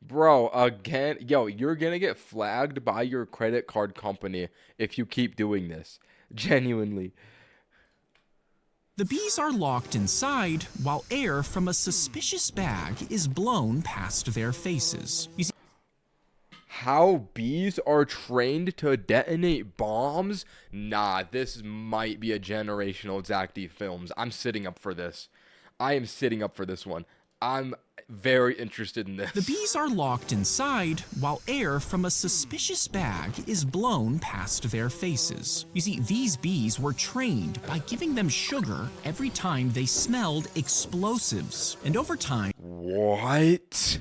Bro, again, yo, you're gonna get flagged by your credit card company if you keep doing this. Genuinely. The bees are locked inside while air from a suspicious bag is blown past their faces. You see, How bees are trained to detonate bombs? Nah, this might be a generational Zack D Films. I'm sitting up for this. I am sitting up for this one. I'm very interested in this. the bees are locked inside while air from a suspicious bag is blown past their faces. You see, these bees were trained by giving them sugar every time they smelled explosives. And over time, What?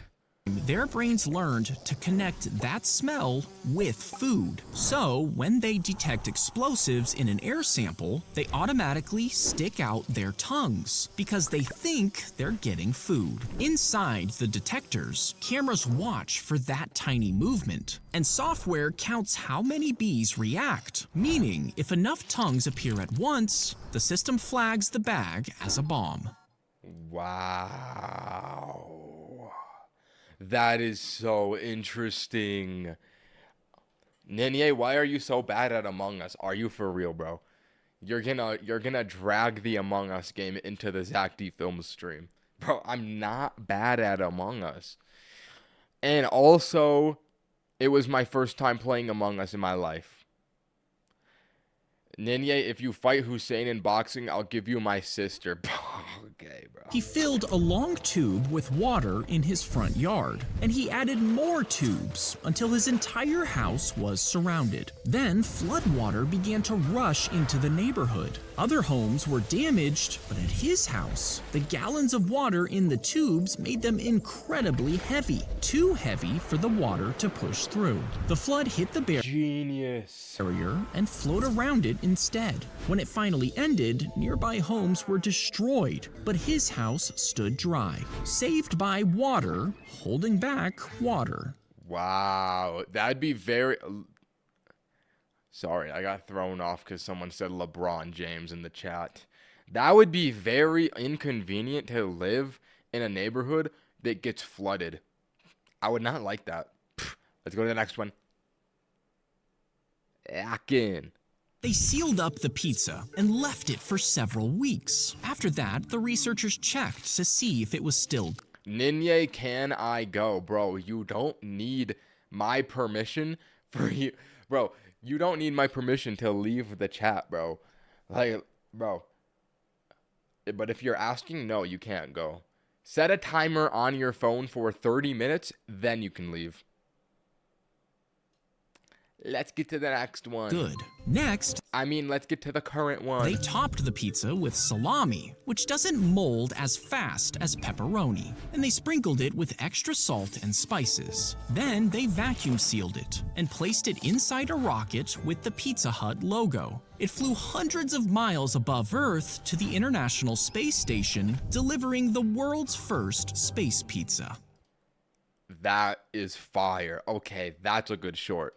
their brains learned to connect that smell with food. So, when they detect explosives in an air sample, they automatically stick out their tongues because they think they're getting food. Inside the detectors, cameras watch for that tiny movement, and software counts how many bees react, meaning if enough tongues appear at once, the system flags the bag as a bomb. Wow. That is so interesting. Ninye, why are you so bad at Among Us? Are you for real, bro? You're gonna drag the Among Us game into the Zack D Films stream. Bro, I'm not bad at Among Us. And also, it was my first time playing Among Us in my life. Ninye, if you fight Hussein in boxing, I'll give you my sister. Okay, bro. He filled a long tube with water in his front yard, and he added more tubes until his entire house was surrounded. Then floodwater began to rush into the neighborhood. Other homes were damaged, but at his house, the gallons of water in the tubes made them incredibly heavy, too heavy for the water to push through. The flood hit the Genius. barrier and flowed around it instead. When it finally ended, nearby homes were destroyed, but his house stood dry, saved by water holding back water. Wow, that'd be very... Sorry, I got thrown off because someone said LeBron James in the chat. That would be very inconvenient to live in a neighborhood that gets flooded. I would not like that. Let's go to the next one. Akin. They sealed up the pizza and left it for several weeks. After that, the researchers checked to see if it was still Ninye, can I go? Bro, you don't need my permission for you. Bro, you don't need my permission to leave the chat, bro. Like, bro. But if you're asking, no, you can't go. Set a timer on your phone for 30 minutes, then you can leave. Let's get to the next one. good. Next, Let's get to the current one. they topped the pizza with salami, which doesn't mold as fast as pepperoni, and they sprinkled it with extra salt and spices. Then they vacuum sealed it and placed it inside a rocket with the Pizza Hut logo. It flew hundreds of miles above Earth to the International Space Station, delivering the world's first space pizza. That is fire. Okay, that's a good short.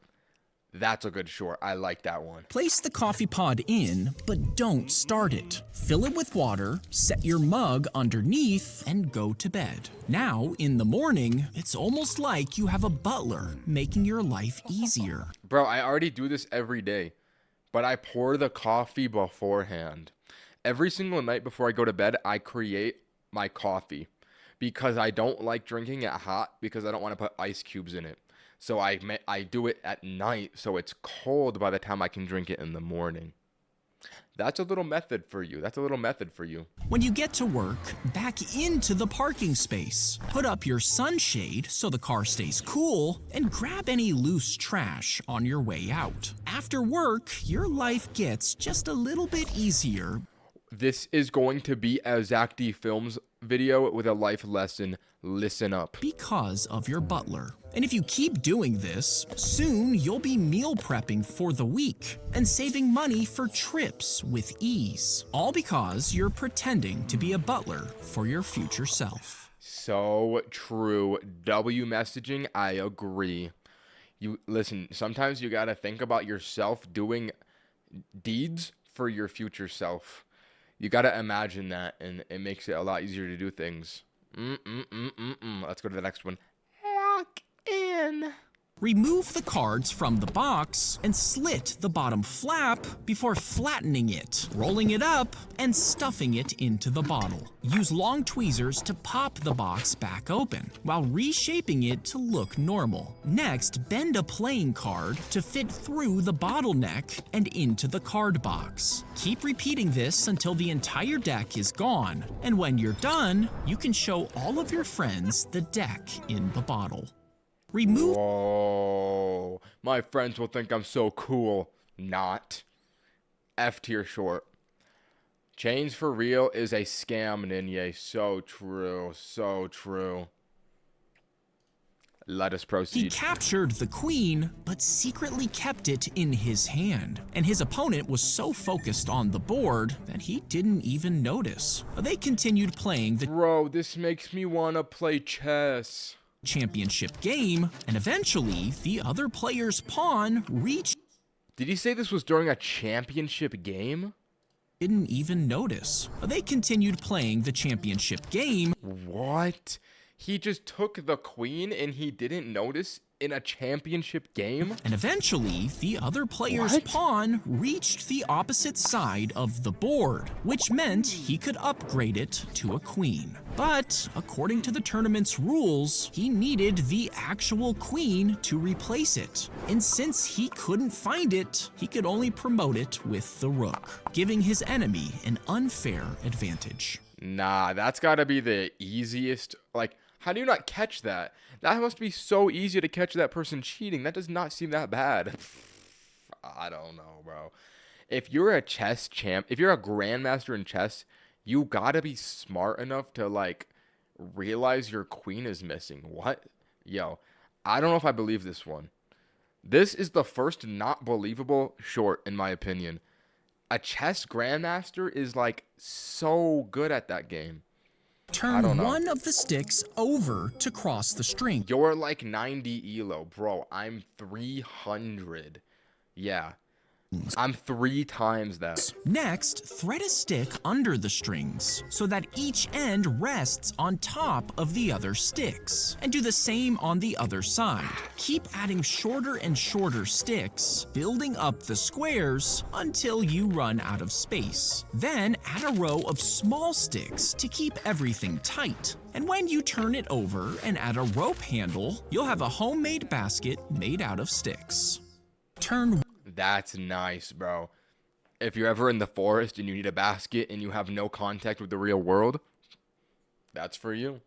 That's a good short. I like that one. Place the coffee pod in, but don't start it. Fill it with water, set your mug underneath, and go to bed. Now, in the morning, it's almost like you have a butler making your life easier. Bro, I already do this every day, but I pour the coffee beforehand. Every single night before I go to bed, I create my coffee because I don't like drinking it hot because I don't want to put ice cubes in it. So I do it at night so it's cold by the time I can drink it in the morning. That's a little method for you. When you get to work, back into the parking space. Put up your sunshade so the car stays cool, and grab any loose trash on your way out. After work, your life gets just a little bit easier. This is going to be a Zack D Films video with a life lesson. Listen up. Because of your butler. And if you keep doing this, soon you'll be meal prepping for the week and saving money for trips with ease. All because you're pretending to be a butler for your future self. So true. W messaging, I agree. You listen, sometimes you gotta think about yourself doing deeds for your future self. You gotta imagine that, and it makes it a lot easier to do things. Let's go to the next one. Lock in. Remove the cards from the box and slit the bottom flap before flattening it, rolling it up, and stuffing it into the bottle. Use long tweezers to pop the box back open while reshaping it to look normal. Next, bend a playing card to fit through the bottleneck and into the card box. Keep repeating this until the entire deck is gone, and when you're done, you can show all of your friends the deck in the bottle. Remove. Whoa. My friends will think I'm so cool. Not. F tier short. Chains for real is a scam, Ninja. So true. So true. Let us He proceed. captured the queen, but secretly kept it in his hand. And his opponent was so focused on the board that he didn't even notice. They continued playing the Bro, this makes me want to play chess. championship game, and eventually the other player's pawn reached. Did he say this was during a championship game? Didn't even notice. They continued playing the championship game. What? He just took the queen and he didn't notice in a championship game? And eventually, the other player's What? pawn reached the opposite side of the board, which meant he could upgrade it to a queen. But according to the tournament's rules, he needed the actual queen to replace it. And since he couldn't find it, he could only promote it with the rook, giving his enemy an unfair advantage. Nah, that's gotta be the easiest. Like, how do you not catch that? That must be so easy to catch that person cheating. That does not seem that bad. I don't know, bro. If you're a chess champ, if you're a grandmaster in chess, you gotta be smart enough to, like, realize your queen is missing. What? Yo, I don't know if I believe this one. This is the first not believable short, in my opinion. A chess grandmaster is, like, so good at that game. I Turn don't know. one of the sticks over to cross the string. You're like 90 elo, bro. I'm 300. Yeah. I'm 3 times that. Next, thread a stick under the strings so that each end rests on top of the other sticks. And do the same on the other side. Keep adding shorter and shorter sticks, building up the squares until you run out of space. Then add a row of small sticks to keep everything tight. And when you turn it over and add a rope handle, you'll have a homemade basket made out of sticks. Turn. That's nice, bro. If you're ever in the forest and you need a basket and you have no contact with the real world, that's for you.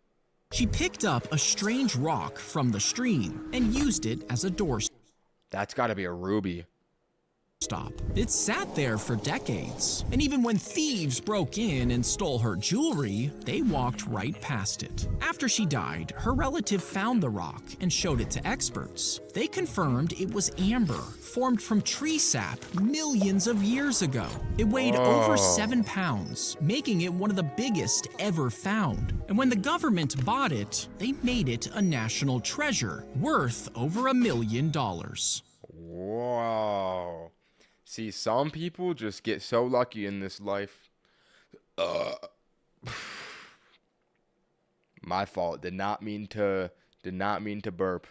She picked up a strange rock from the stream and used it as a doorstop. That's gotta be a ruby. It sat there for decades, and even when thieves broke in and stole her jewelry, they walked right past it. After she died, her relative found the rock and showed it to experts. They confirmed it was amber, formed from tree sap millions of years ago. It weighed over 7 pounds, making it one of the biggest ever found. And when the government bought it, they made it a national treasure, worth over $1 million. Whoa. See, some people just get so lucky in this life. My fault. Did not mean to burp.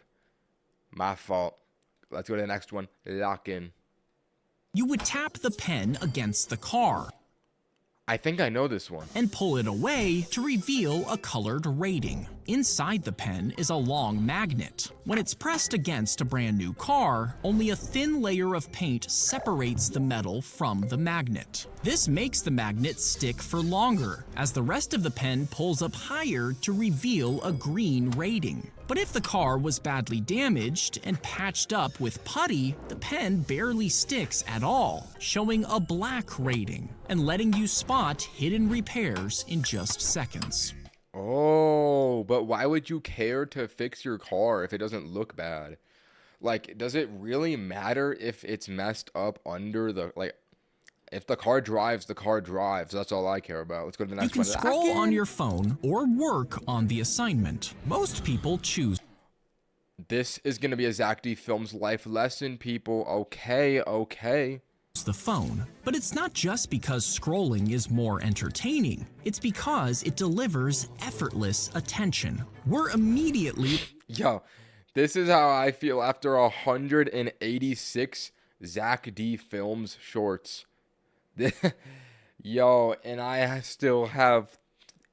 My fault. Let's go to the next one. Lock in. You would tap the pen against the car. I think I know this one. and pull it away to reveal a colored rating. Inside the pen is a long magnet. When it's pressed against a brand new car, only a thin layer of paint separates the metal from the magnet. This makes the magnet stick for longer, as the rest of the pen pulls up higher to reveal a green rating. But if the car was badly damaged and patched up with putty, the pen barely sticks at all, showing a black rating and letting you spot hidden repairs in just seconds. Oh, but why would you care to fix your car if it doesn't look bad? Like, does it really matter if it's messed up under the, like, if the car drives, the car drives. That's all I care about. Let's go to the You next can one. scroll on your phone or work on the assignment. Most people choose This is going to be a Zack D Films life lesson, people. Okay, okay. the phone. But it's not just because scrolling is more entertaining. It's because it delivers effortless attention. We're immediately Yo, this is how I feel after 186 Zack D Films shorts. Yo, and I still have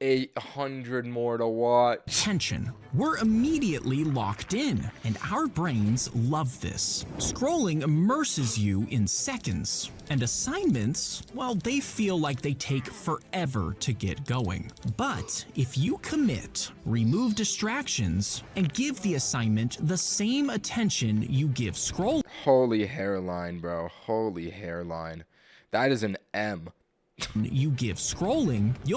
800 more to watch. attention. We're immediately locked in, and our brains love this. Scrolling immerses you in seconds, and assignments, well, they feel like they take forever to get going. But if you commit, remove distractions, and give the assignment the same attention you give scrolling, Holy hairline, bro. Holy hairline. That is an M. you'll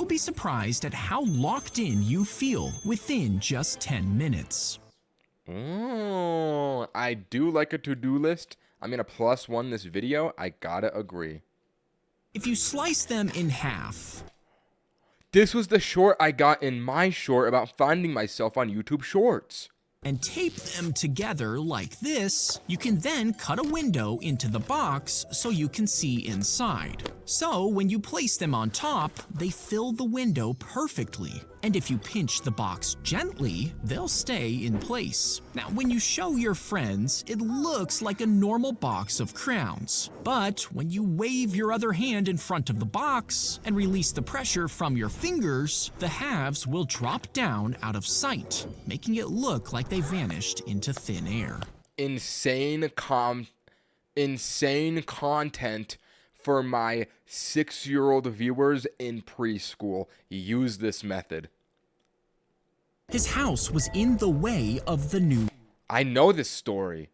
be surprised at how locked in you feel within just 10 minutes. Oh, I do like a to-do list. I'm gonna +1 this video. I gotta agree. If you slice them in half, This was the short I got in my short about finding myself on YouTube Shorts. and tape them together like this, you can then cut a window into the box so you can see inside. So when you place them on top, they fill the window perfectly. And if you pinch the box gently, they'll stay in place. Now, when you show your friends, it looks like a normal box of crowns. But when you wave your other hand in front of the box and release the pressure from your fingers, the halves will drop down out of sight, making it look like they vanished into thin air. Insane content for my 6-year-old viewers in preschool. Use this method. His house was in the way of the new I know this story.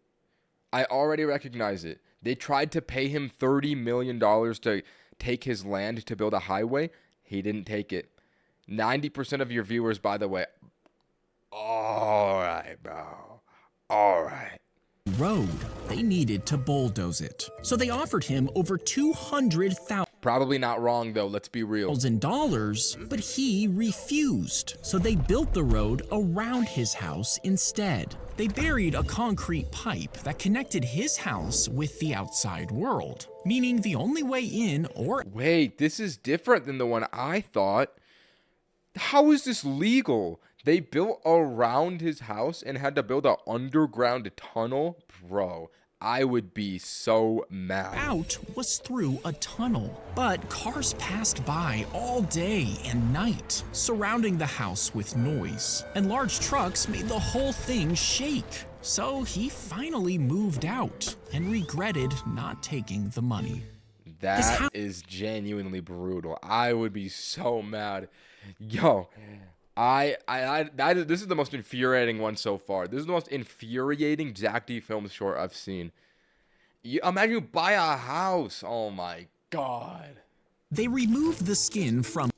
I already recognize it. They tried to pay him $30 million to take his land to build a highway. He didn't take it. 90% of your viewers, by the way. All right, bro. All right. road. They needed to bulldoze it. So they offered him over $200,000, Probably not wrong, though. Let's be real. but he refused. So they built the road around his house instead. They buried a concrete pipe that connected his house with the outside world, meaning the only way in or Wait, this is different than the one I thought. How is this legal? They built around his house and had to build an underground tunnel? Bro, I would be so mad. out was through a tunnel. But cars passed by all day and night, surrounding the house with noise. And large trucks made the whole thing shake. So he finally moved out and regretted not taking the money. That is genuinely brutal. I would be so mad. Yo, this is the most infuriating one so far. This is the most infuriating Zack D Films short I've seen. Imagine you buy a house. Oh my god. They removed the skin from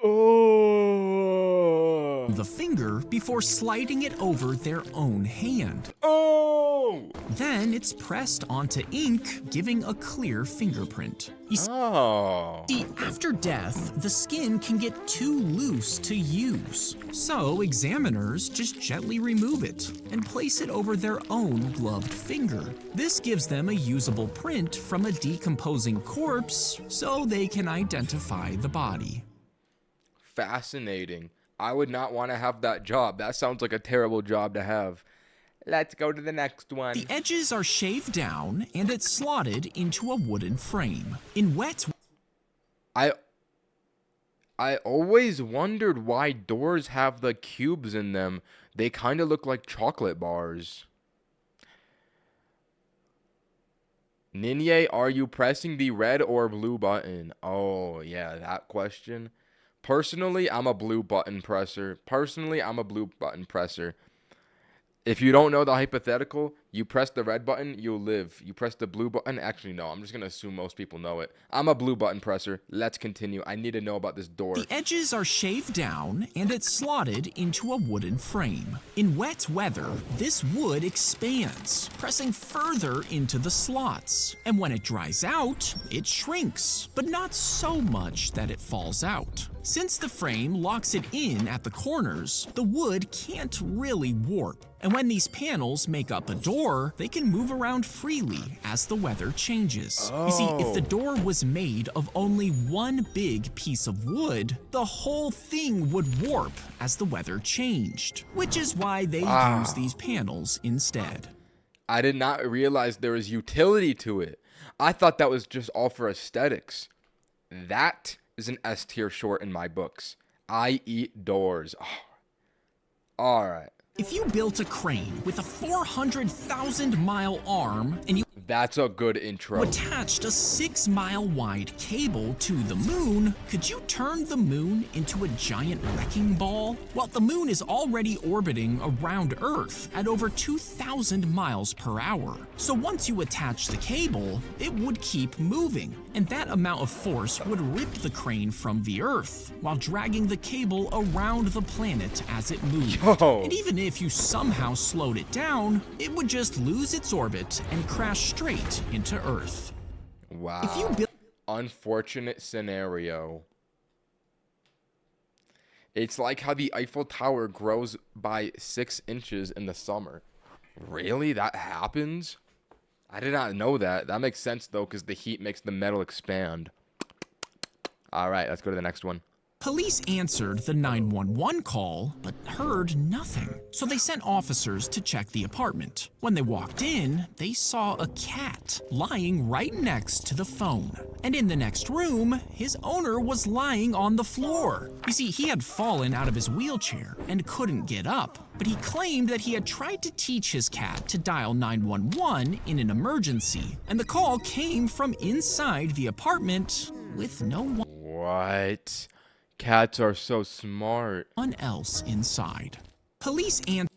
Oh. the finger before sliding it over their own hand. Oh. Then it's pressed onto ink, giving a clear fingerprint. You Oh. see, after death, the skin can get too loose to use. So examiners just gently remove it and place it over their own gloved finger. This gives them a usable print from a decomposing corpse so they can identify the body. Fascinating. I would not want to have that job. That sounds like a terrible job to have. Let's go to the next one. The edges are shaved down and it's slotted into a wooden frame. In wet I always wondered why doors have the cubes in them. They kind of look like chocolate bars. Ninye, are you pressing the red or blue button? Oh, yeah, that question. Personally, I'm a blue button presser. If you don't know the hypothetical, you press the red button, you'll live. You press the blue button. Actually, no, I'm just going to assume most people know it. I'm a blue button presser. Let's continue. I need to know about this door. The edges are shaved down and it's slotted into a wooden frame. In wet weather, this wood expands, pressing further into the slots. And when it dries out, it shrinks, but not so much that it falls out. Since the frame locks it in at the corners, the wood can't really warp. And when these panels make up a door, they can move around freely as the weather changes. You see, if the door was made of only one big piece of wood, the whole thing would warp as the weather changed, which is why they use these panels instead. I did not realize there was utility to it. I thought that was just all for aesthetics. That is an S tier short in my books. I eat doors. Oh. All right. If you built a crane with a 400,000-mile arm and you That's a good intro. attached a 6-mile wide cable to the moon, could you turn the moon into a giant wrecking ball? Well, the moon is already orbiting around Earth at over 2,000 miles per hour. So once you attach the cable, it would keep moving, and that amount of force would rip the crane from the Earth while dragging the cable around the planet as it moved. Yo. And even if you somehow slowed it down, it would just lose its orbit and crash straight into Earth. Wow. If you build Unfortunate scenario. It's like how the Eiffel Tower grows by 6 inches in the summer. Really? That happens? I did not know that. That makes sense, though, because the heat makes the metal expand. All right, let's go to the next one. Police answered the 911 call, but heard nothing. So they sent officers to check the apartment. When they walked in, they saw a cat lying right next to the phone. And in the next room, his owner was lying on the floor. You see, he had fallen out of his wheelchair and couldn't get up, but he claimed that he had tried to teach his cat to dial 911 in an emergency. And the call came from inside the apartment with no What? Cats are so smart. one else inside. Police answered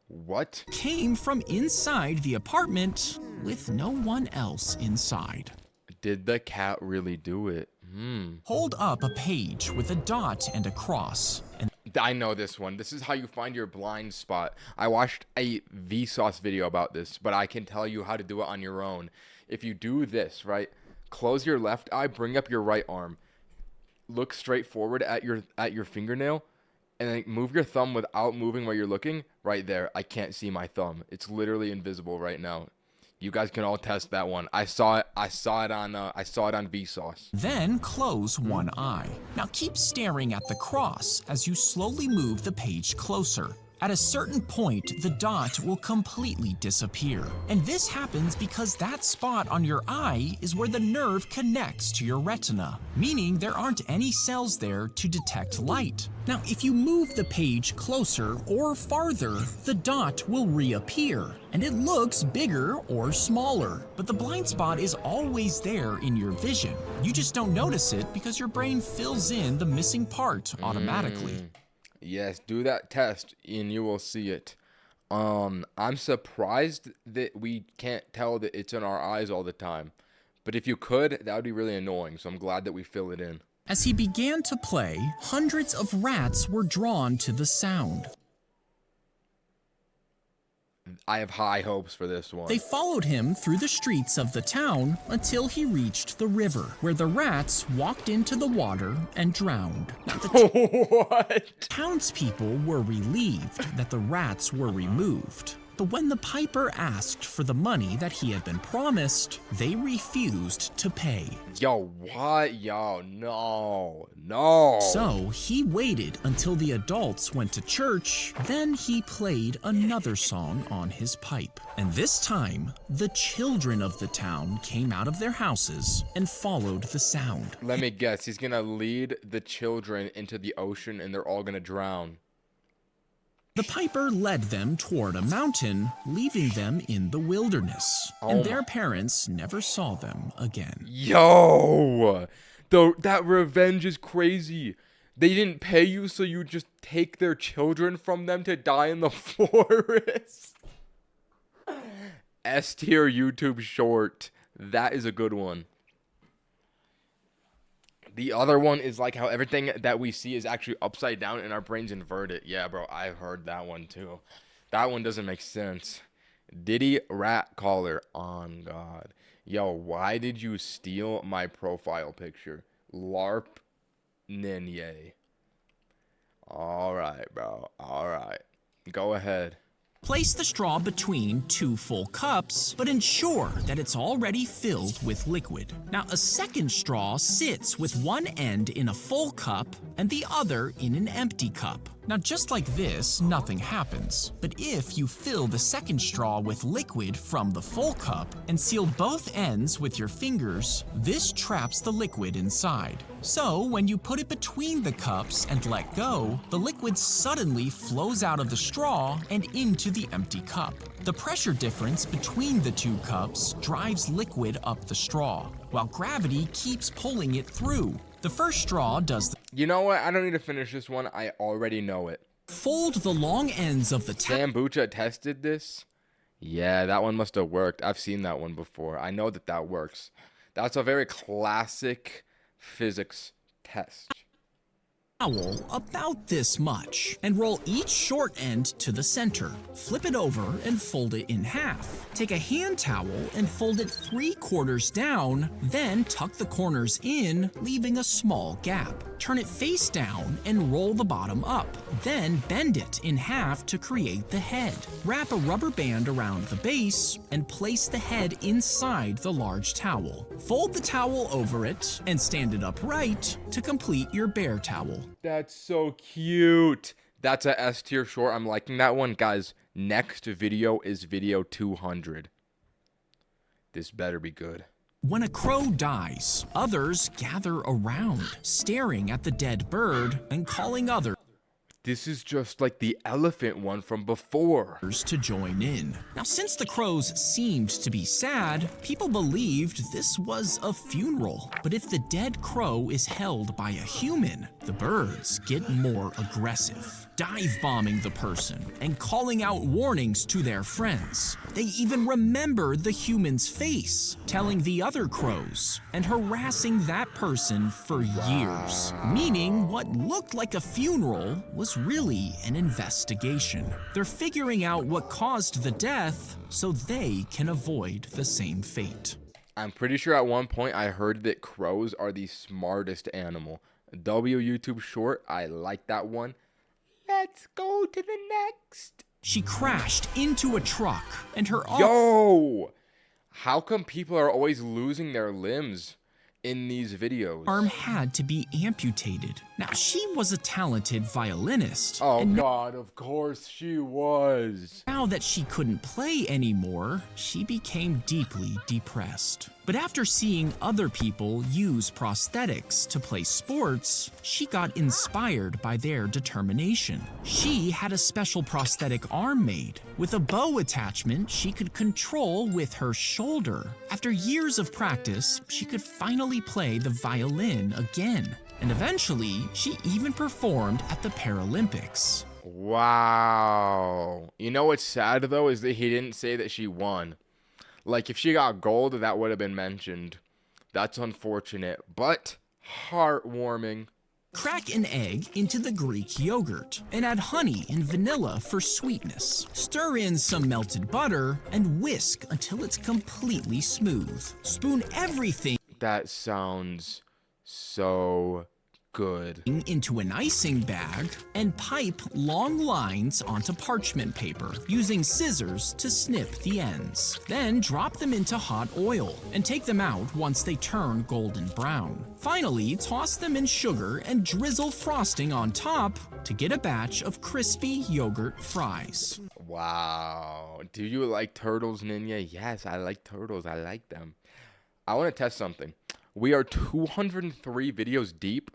What? came from inside the apartment with no one else inside. Did the cat really do it? Hold up a page with a dot and a cross, and I know this one. This is how you find your blind spot. I watched a Vsauce video about this, but I can tell you how to do it on your own. If you do this, right? Close your left eye, bring up your right arm. Look straight forward at your fingernail, and then move your thumb without moving where you're looking. Right there. I can't see my thumb. It's literally invisible right now. You guys can all test that one. I saw it on Vsauce. then close one eye. Now keep staring at the cross as you slowly move the page closer. At a certain point, the dot will completely disappear. And this happens because that spot on your eye is where the nerve connects to your retina, meaning there aren't any cells there to detect light. Now, if you move the page closer or farther, the dot will reappear, and it looks bigger or smaller. But the blind spot is always there in your vision. You just don't notice it because your brain fills in the missing part automatically. Yes, do that test and you will see it. I'm surprised that we can't tell that it's in our eyes all the time. But if you could, that would be really annoying. So I'm glad that we fill it in. As he began to play, hundreds of rats were drawn to the sound. I have high hopes for this one. They followed him through the streets of the town until he reached the river, where the rats walked into the water and drowned. Now, the What? townspeople were relieved that the rats were removed. But when the piper asked for the money that he had been promised, they refused to pay. Yo, what? Yo, no. So he waited until the adults went to church, then he played another song on his pipe. And this time, the children of the town came out of their houses and followed the sound. Let me guess, he's gonna lead the children into the ocean and they're all gonna drown. The piper led them toward a mountain, leaving them in the wilderness. And their parents never saw them again. Yo! That revenge is crazy. They didn't pay you, so you just take their children from them to die in the forest. S tier YouTube short. That is a good one. The other one is like how everything that we see is actually upside down and our brains invert it. Yeah, bro, I heard that one too. That one doesn't make sense. Diddy rat caller on God. Yo, why did you steal my profile picture? LARP Ninye. Alright, bro. Alright. Go ahead. Place the straw between 2 full cups, but ensure that it's already filled with liquid. Now, a second straw sits with one end in a full cup and the other in an empty cup. Now, just like this, nothing happens. But if you fill the second straw with liquid from the full cup and seal both ends with your fingers, this traps the liquid inside. So, when you put it between the cups and let go, the liquid suddenly flows out of the straw and into the empty cup. The pressure difference between the 2 cups drives liquid up the straw, while gravity keeps pulling it through. The first straw does the You know what? I don't need to finish this one. I already know it. fold the long ends of the Sambucha tested this? Yeah, that one must have worked. I've seen that one before. I know that that works. That's a very classic physics test. towel about this much and roll each short end to the center. Flip it over and fold it in half. Take a hand towel and fold it 3/4 down, then tuck the corners in, leaving a small gap. Turn it face down and roll the bottom up. Then bend it in half to create the head. Wrap a rubber band around the base and place the head inside the large towel. Fold the towel over it and stand it upright to complete your bear towel. That's so cute. That's a S tier short. I'm liking that one. Guys, next video is video 200. This better be good. When a crow dies, others gather around, staring at the dead bird and calling others This is just like the elephant one from before. to join in. Now, since the crows seemed to be sad, people believed this was a funeral. But if the dead crow is held by a human, the birds get more aggressive, dive bombing the person and calling out warnings to their friends. They even remember the human's face, telling the other crows, and harassing that person for years. Meaning what looked like a funeral was really an investigation. They're figuring out what caused the death so they can avoid the same fate. I'm pretty sure at one point I heard that crows are the smartest animal. W YouTube short. I like that one. Let's go to the next. She crashed into a truck, and her Yo! How come people are always losing their limbs in these videos? arm had to be amputated. Now, she was a talented violinist, Oh and God, of course she was. now that she couldn't play anymore, she became deeply depressed. But after seeing other people use prosthetics to play sports, she got inspired by their determination. She had a special prosthetic arm made with a bow attachment she could control with her shoulder. After years of practice, she could finally play the violin again. And eventually, she even performed at the Paralympics. Wow. You know what's sad though is that he didn't say that she won. Like if she got gold, that would have been mentioned. That's unfortunate, but heartwarming. Crack an egg into the Greek yogurt and add honey and vanilla for sweetness. Stir in some melted butter and whisk until it's completely smooth. Spoon everything That sounds so good. into an icing bag and pipe long lines onto parchment paper using scissors to snip the ends. Then drop them into hot oil and take them out once they turn golden brown. Finally, toss them in sugar and drizzle frosting on top to get a batch of crispy yogurt fries. Wow. Do you like turtles, Ninja? Yes, I like turtles. I like them. I want to test something. We are 203 videos deep.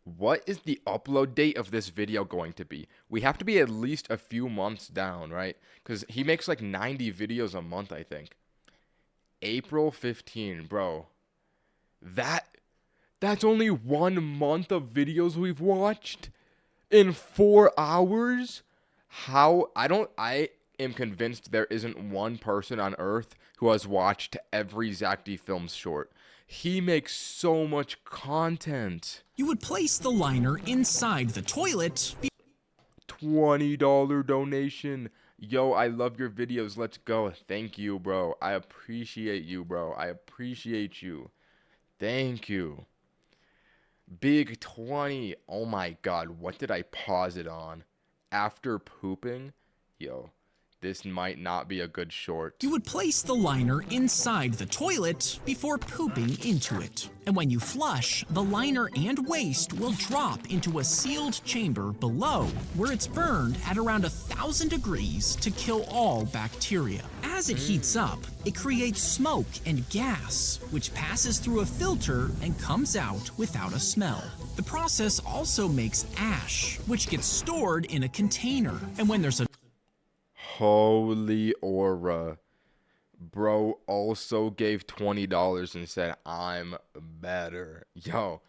What is the upload date of this video going to be? We have to be at least a few months down, right? Because he makes like 90 videos a month, I think. April 15, bro. That's only 1 month of videos we've watched in 4 hours? I am convinced there isn't one person on earth who has watched every Zack D Films short. He makes so much content. You would place the liner inside the toilet $20 donation. Yo, I love your videos. Let's go. Thank you, bro. I appreciate you, bro. I appreciate you. Thank you. Big 20. Oh my god, what did I pause it on? After pooping? Yo, this might not be a good short. You would place the liner inside the toilet before pooping into it. And when you flush, the liner and waste will drop into a sealed chamber below, where it's burned at around 1,000 degrees to kill all bacteria. As it heats up, it creates smoke and gas, which passes through a filter and comes out without a smell. The process also makes ash, which gets stored in a container. And when there's a Holy aura. Bro also gave $20 and said, I'm better. Yo,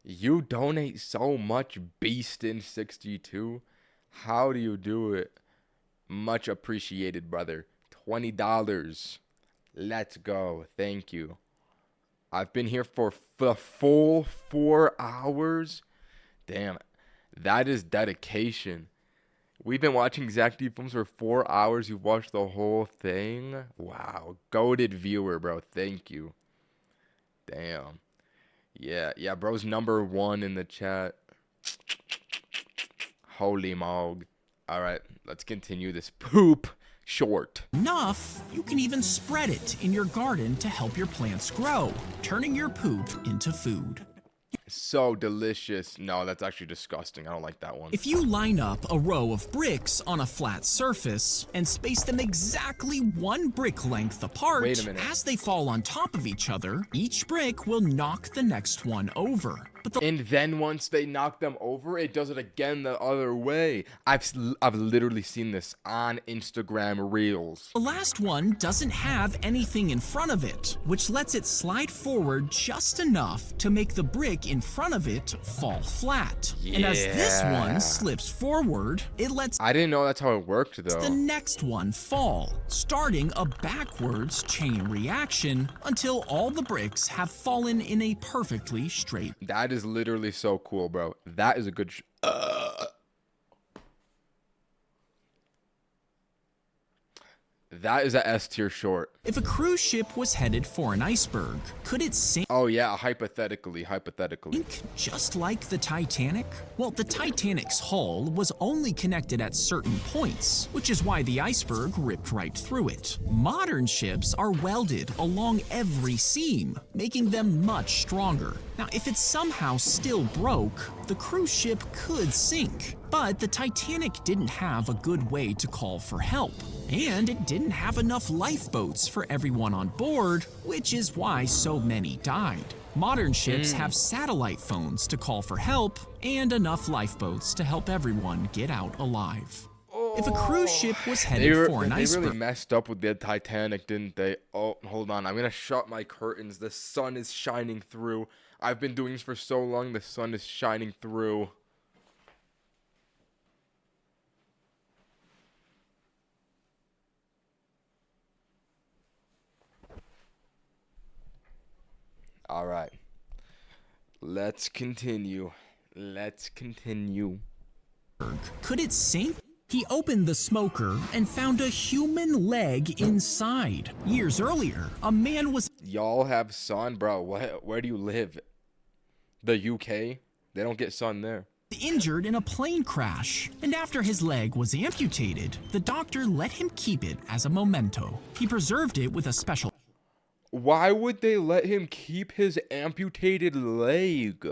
you donate so much, Beastin62. How do you do it? Much appreciated, brother. $20. Let's go. Thank you. I've been here for the full 4 hours. Damn, that is dedication. We've been watching Zack D Films for 4 hours. You've watched the whole thing? Wow. Goated viewer, bro. Thank you. Damn. Yeah, bro's #1 in the chat. Holy mog. Alright, let's continue this poop short. enough, you can even spread it in your garden to help your plants grow, turning your poop into food. So delicious. No, that's actually disgusting. I don't like that one. If you line up a row of bricks on a flat surface and space them exactly 1 brick length apart, Wait a minute. as they fall on top of each other, each brick will knock the next one over. But the And then once they knock them over, it does it again the other way. I've literally seen this on Instagram Reels. last one doesn't have anything in front of it, which lets it slide forward just enough to make the brick in front of it fall flat. And as this Yeah. one slips forward, it lets I didn't know that's how it worked, the though. next one fall, starting a backwards chain reaction until all the bricks have fallen in a perfectly straight. That is literally so cool, bro. That is a good That is a S tier short. If a cruise ship was headed for an iceberg, could it sink Oh yeah, hypothetically. just like the Titanic? Well, the Titanic's hull was only connected at certain points, which is why the iceberg ripped right through it. Modern ships are welded along every seam, making them much stronger. Now, if it somehow still broke, the cruise ship could sink. But the Titanic didn't have a good way to call for help, and it didn't have enough lifeboats for everyone on board, which is why so many died. Modern ships have satellite phones to call for help, and enough lifeboats to help everyone get out alive. If a cruise ship was headed for an They iceberg, really messed up with the Titanic, didn't they? Oh, hold on. I'm gonna shut my curtains. The sun is shining through. I've been doing this for so long. The sun is shining through. All right. Let's continue. could it sink? He opened the smoker and found a human leg inside. Years earlier, a man was Y'all have sun, bro. Where do you live? The UK? They don't get sun there. Injured in a plane crash, and after his leg was amputated, the doctor let him keep it as a memento. He preserved it with a special Why would they let him keep his amputated leg?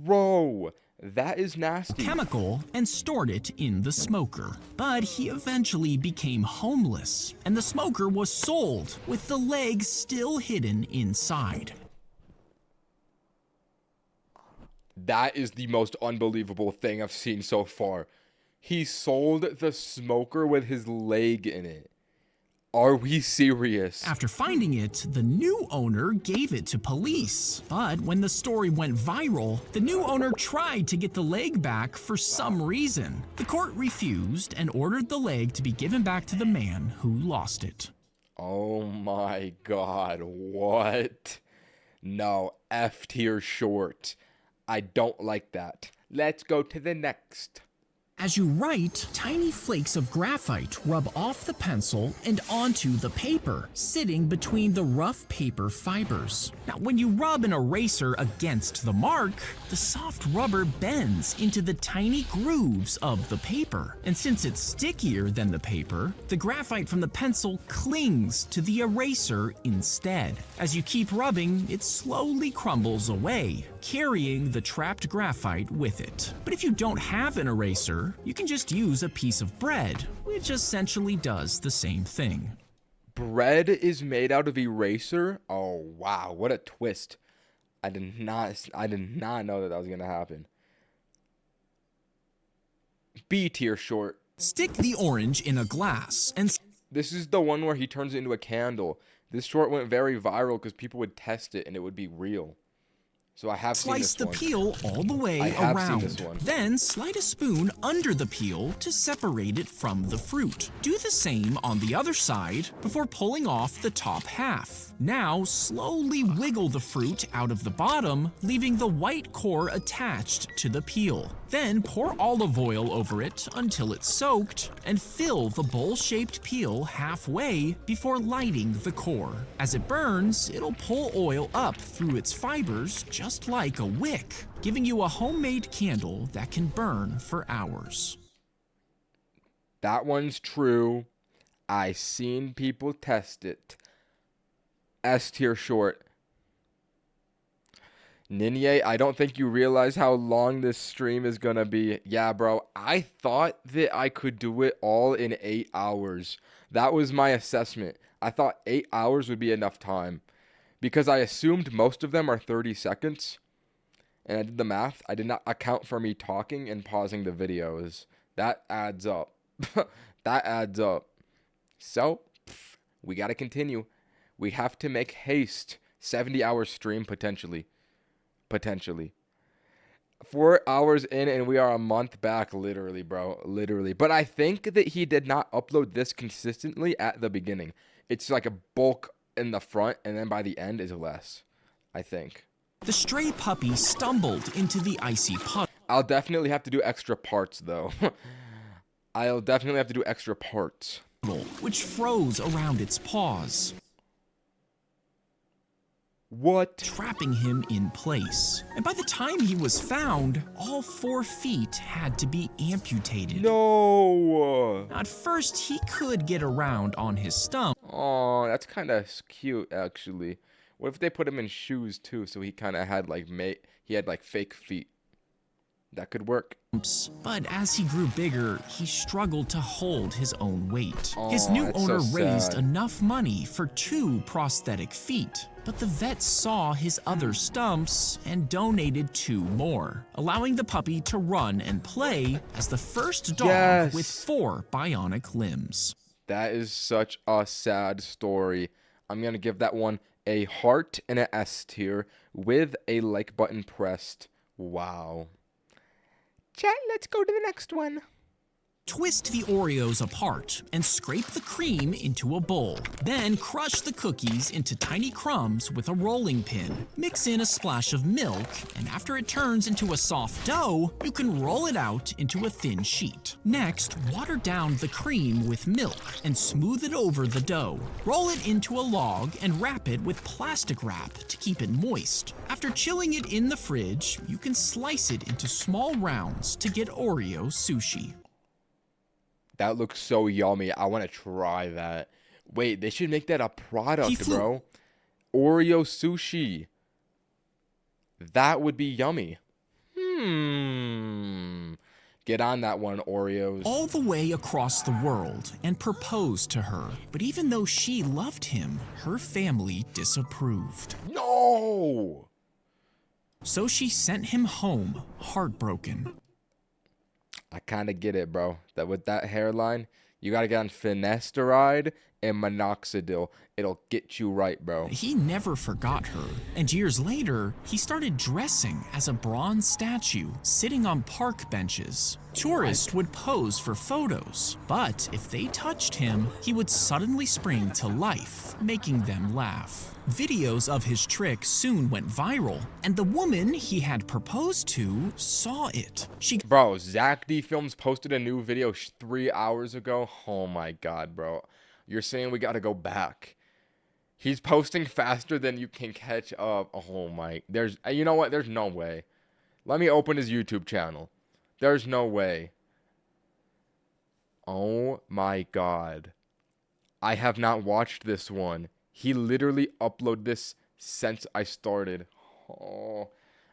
Bro, that is nasty. chemical and stored it in the smoker. But he eventually became homeless, and the smoker was sold with the leg still hidden inside. That is the most unbelievable thing I've seen so far. He sold the smoker with his leg in it. Are we serious? After finding it, the new owner gave it to police. But when the story went viral, the new owner tried to get the leg back for some reason. The court refused and ordered the leg to be given back to the man who lost it. Oh my god, what? No, F tier short. I don't like that. Let's go to the next. As you write, tiny flakes of graphite rub off the pencil and onto the paper, sitting between the rough paper fibers. Now, when you rub an eraser against the mark, the soft rubber bends into the tiny grooves of the paper. And since it's stickier than the paper, the graphite from the pencil clings to the eraser instead. As you keep rubbing, it slowly crumbles away, carrying the trapped graphite with it. But if you don't have an eraser, you can just use a piece of bread, which essentially does the same thing. Bread is made out of eraser? Oh wow, what a twist. I did not know that was gonna happen. B tier short. Stick the orange in a glass and This is the one where he turns it into a candle. This short went very viral because people would test it and it would be real. So I have seen slice this the one. peel all the way I have seen around. this one. Then slide a spoon under the peel to separate it from the fruit. Do the same on the other side before pulling off the top half. Now slowly wiggle the fruit out of the bottom, leaving the white core attached to the peel. Then pour olive oil over it until it's soaked and fill the bowl-shaped peel halfway before lighting the core. As it burns, it'll pull oil up through its fibers just like a wick, giving you a homemade candle that can burn for hours. That one's true. I seen people test it. S tier short. Ninye, I don't think you realize how long this stream is gonna be. Yeah, bro, I thought that I could do it all in 8 hours. That was my assessment. I thought 8 hours would be enough time. Because I assumed most of them are 30 seconds. And I did the math. I did not account for me talking and pausing the videos. That adds up. That adds up. So, we gotta continue. We have to make haste. 70-hour stream, potentially. Potentially. 4 hours in and we are a month back, literally, bro. Literally. But I think that he did not upload this consistently at the beginning. It's like a bulk in the front and then by the end is less, I think. The stray puppy stumbled into the icy puddle. I'll definitely have to do extra parts, though. I'll definitely have to do extra parts. Which froze around its paws, What? trapping him in place. And by the time he was found, all 4 feet had to be amputated. No. At first, he could get around on his stump, Oh, that's kind of cute, actually. What if they put him in shoes too, so he kind of had like fake feet? That could work. but as he grew bigger, he struggled to hold his own weight. His Aw, new that's so owner raised sad. enough money for 2 prosthetic feet, but the vet saw his other stumps and donated 2 more, allowing the puppy to run and play as the first dog Yes. with 4 bionic limbs. That is such a sad story. I'm gonna give that one a heart and an S tier with a like button pressed. Wow. Chat, let's go to the next one. Twist the Oreos apart and scrape the cream into a bowl. Then crush the cookies into tiny crumbs with a rolling pin. Mix in a splash of milk, and after it turns into a soft dough, you can roll it out into a thin sheet. Next, water down the cream with milk and smooth it over the dough. Roll it into a log and wrap it with plastic wrap to keep it moist. After chilling it in the fridge, you can slice it into small rounds to get Oreo sushi. That looks so yummy. I want to try that. Wait, they should make that a product, bro. Oreo sushi. That would be yummy. Get on that one, Oreos. All the way across the world and proposed to her. But even though she loved him, her family disapproved. No! So she sent him home, heartbroken. I kind of get it, bro. That with that hairline, you got to get on finasteride and minoxidil. It'll get you right, bro. He never forgot her, and years later, he started dressing as a bronze statue, sitting on park benches. Tourists would pose for photos, but if they touched him, he would suddenly spring to life, making them laugh. Videos of his trick soon went viral, and the woman he had proposed to saw it. Bro, Zack D Films posted a new video 3 hours ago. Oh my god, bro. You're saying we gotta go back. He's posting faster than you can catch up. Oh my. You know what? There's no way. Let me open his YouTube channel. There's no way. Oh my god. I have not watched this one. He literally uploaded this since I started. Oh.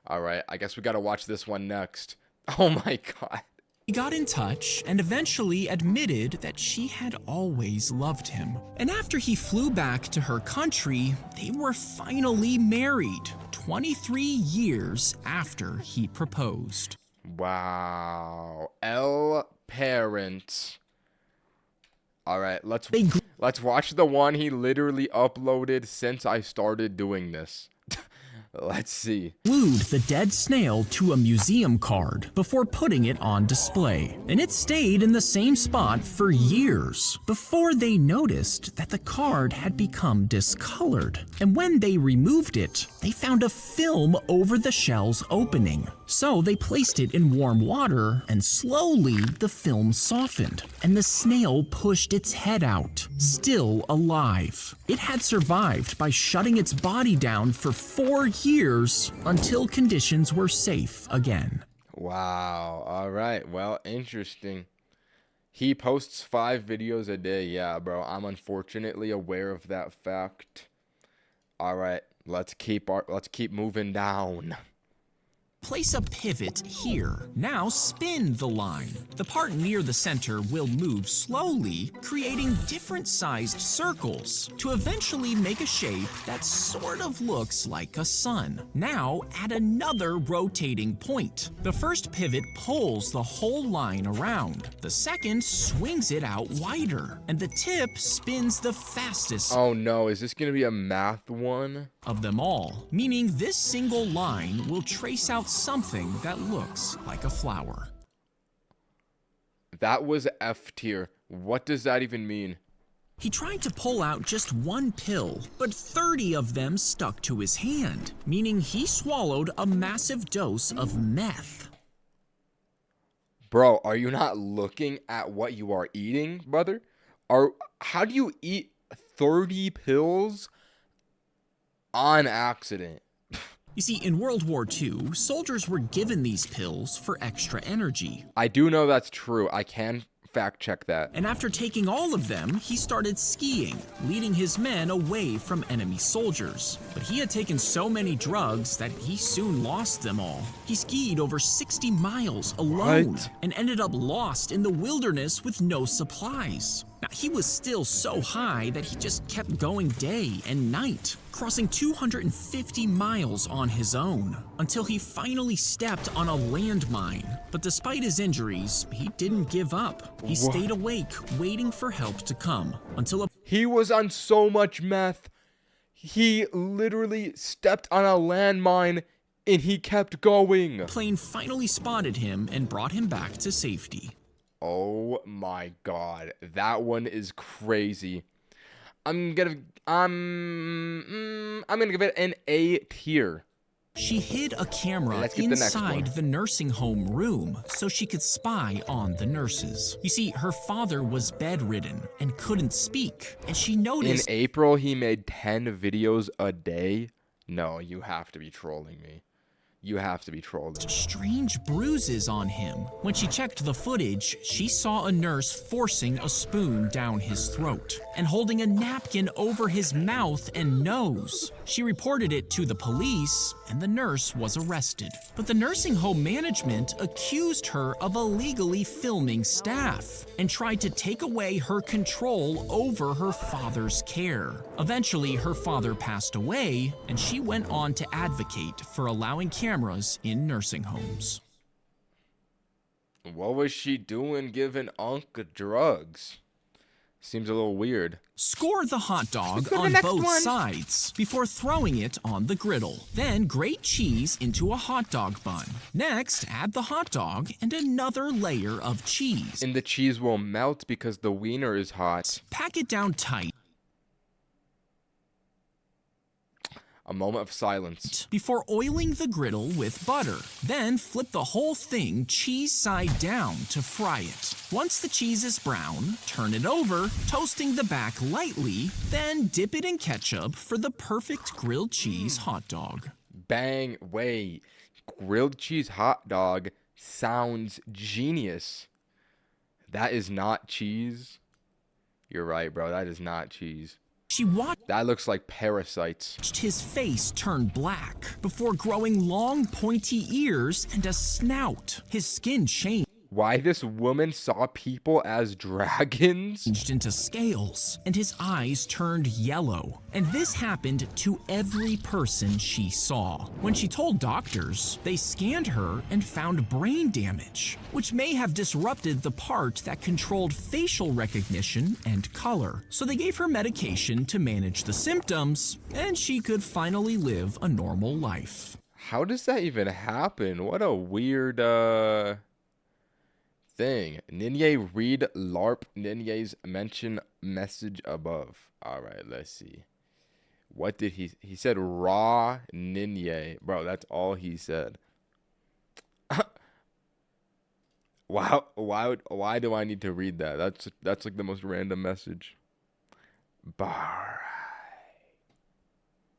Alright, I guess we gotta watch this one next. Oh my god. He got in touch and eventually admitted that she had always loved him. And after he flew back to her country, they were finally married, 23 years after he proposed. Wow. El Parent. All right, let's watch the one he literally uploaded since I started doing this. Let's see. Glued the dead snail to a museum card before putting it on display, and it stayed in the same spot for years before they noticed that the card had become discolored. And when they removed it, they found a film over the shell's opening. So they placed it in warm water, and slowly the film softened, and the snail pushed its head out, still alive. It had survived by shutting its body down for 4 years until conditions were safe again. Wow. All right. Well, interesting. He posts 5 videos a day. Yeah, bro. I'm unfortunately aware of that fact. All right. Let's keep moving down. Place a pivot here. Now spin the line. The part near the center will move slowly, creating different sized circles to eventually make a shape that sort of looks like a sun. Now add another rotating point. The first pivot pulls the whole line around. The second swings it out wider, and the tip spins the fastest. Oh no, is this gonna be a math one? Of them all, meaning this single line will trace out something that looks like a flower. That was F tier. What does that even mean? He tried to pull out just one pill, but 30 of them stuck to his hand, meaning he swallowed a massive dose of meth. Bro, are you not looking at what you are eating, brother? How do you eat 30 pills on accident? You see, in World War II, soldiers were given these pills for extra energy. I do know that's true. I can fact check that. And after taking all of them, he started skiing, leading his men away from enemy soldiers. But he had taken so many drugs that he soon lost them all. He skied over 60 miles alone and ended up lost in the wilderness with no supplies. Now, he was still so high that he just kept going day and night, crossing 250 miles on his own, until he finally stepped on a landmine. But despite his injuries, he didn't give up. He stayed awake, waiting for help to come, until He was on so much meth. He literally stepped on a landmine and he kept going. a plane finally spotted him and brought him back to safety. Oh my god, that one is crazy. I'm gonna give it an A tier. She hid a camera Let's get the next one. inside the nursing home room so she could spy on the nurses. You see, her father was bedridden and couldn't speak, and she In noticed April, he made 10 videos a day. No, you have to be trolling me. You have to be trolling. strange bruises on him. When she checked the footage, she saw a nurse forcing a spoon down his throat and holding a napkin over his mouth and nose. She reported it to the police, and the nurse was arrested. But the nursing home management accused her of illegally filming staff and tried to take away her control over her father's care. Eventually, her father passed away, and she went on to advocate for allowing cameras in nursing homes. What was she doing giving Unc drugs? Seems a little weird. Score the hot dog go to the on next both one. sides before throwing it on the griddle. Then grate cheese into a hot dog bun. Next, add the hot dog and another layer of cheese. And the cheese will melt because the wiener is hot. Pack it down tight A moment of silence. before oiling the griddle with butter. Then flip the whole thing cheese side down to fry it. Once the cheese is brown, turn it over, toasting the back lightly, then dip it in ketchup for the perfect grilled cheese hot dog. Bang, wait. Grilled cheese hot dog sounds genius. That is not cheese. You're right, bro. That is not cheese. She watched That looks like parasites. his face turn black before growing long pointy ears and a snout. His skin changed Why this woman saw people as dragons? into scales, and his eyes turned yellow. And this happened to every person she saw. When she told doctors, they scanned her and found brain damage, which may have disrupted the part that controlled facial recognition and color. So they gave her medication to manage the symptoms, and she could finally live a normal life. How does that even happen? What a weird thing. Ninye, read LARP Ninye's mention message above. All right, let's see. What did he said? Raw Ninye. Bro, that's all he said. Wow, why do I need to read that? That's like the most random message. Bar.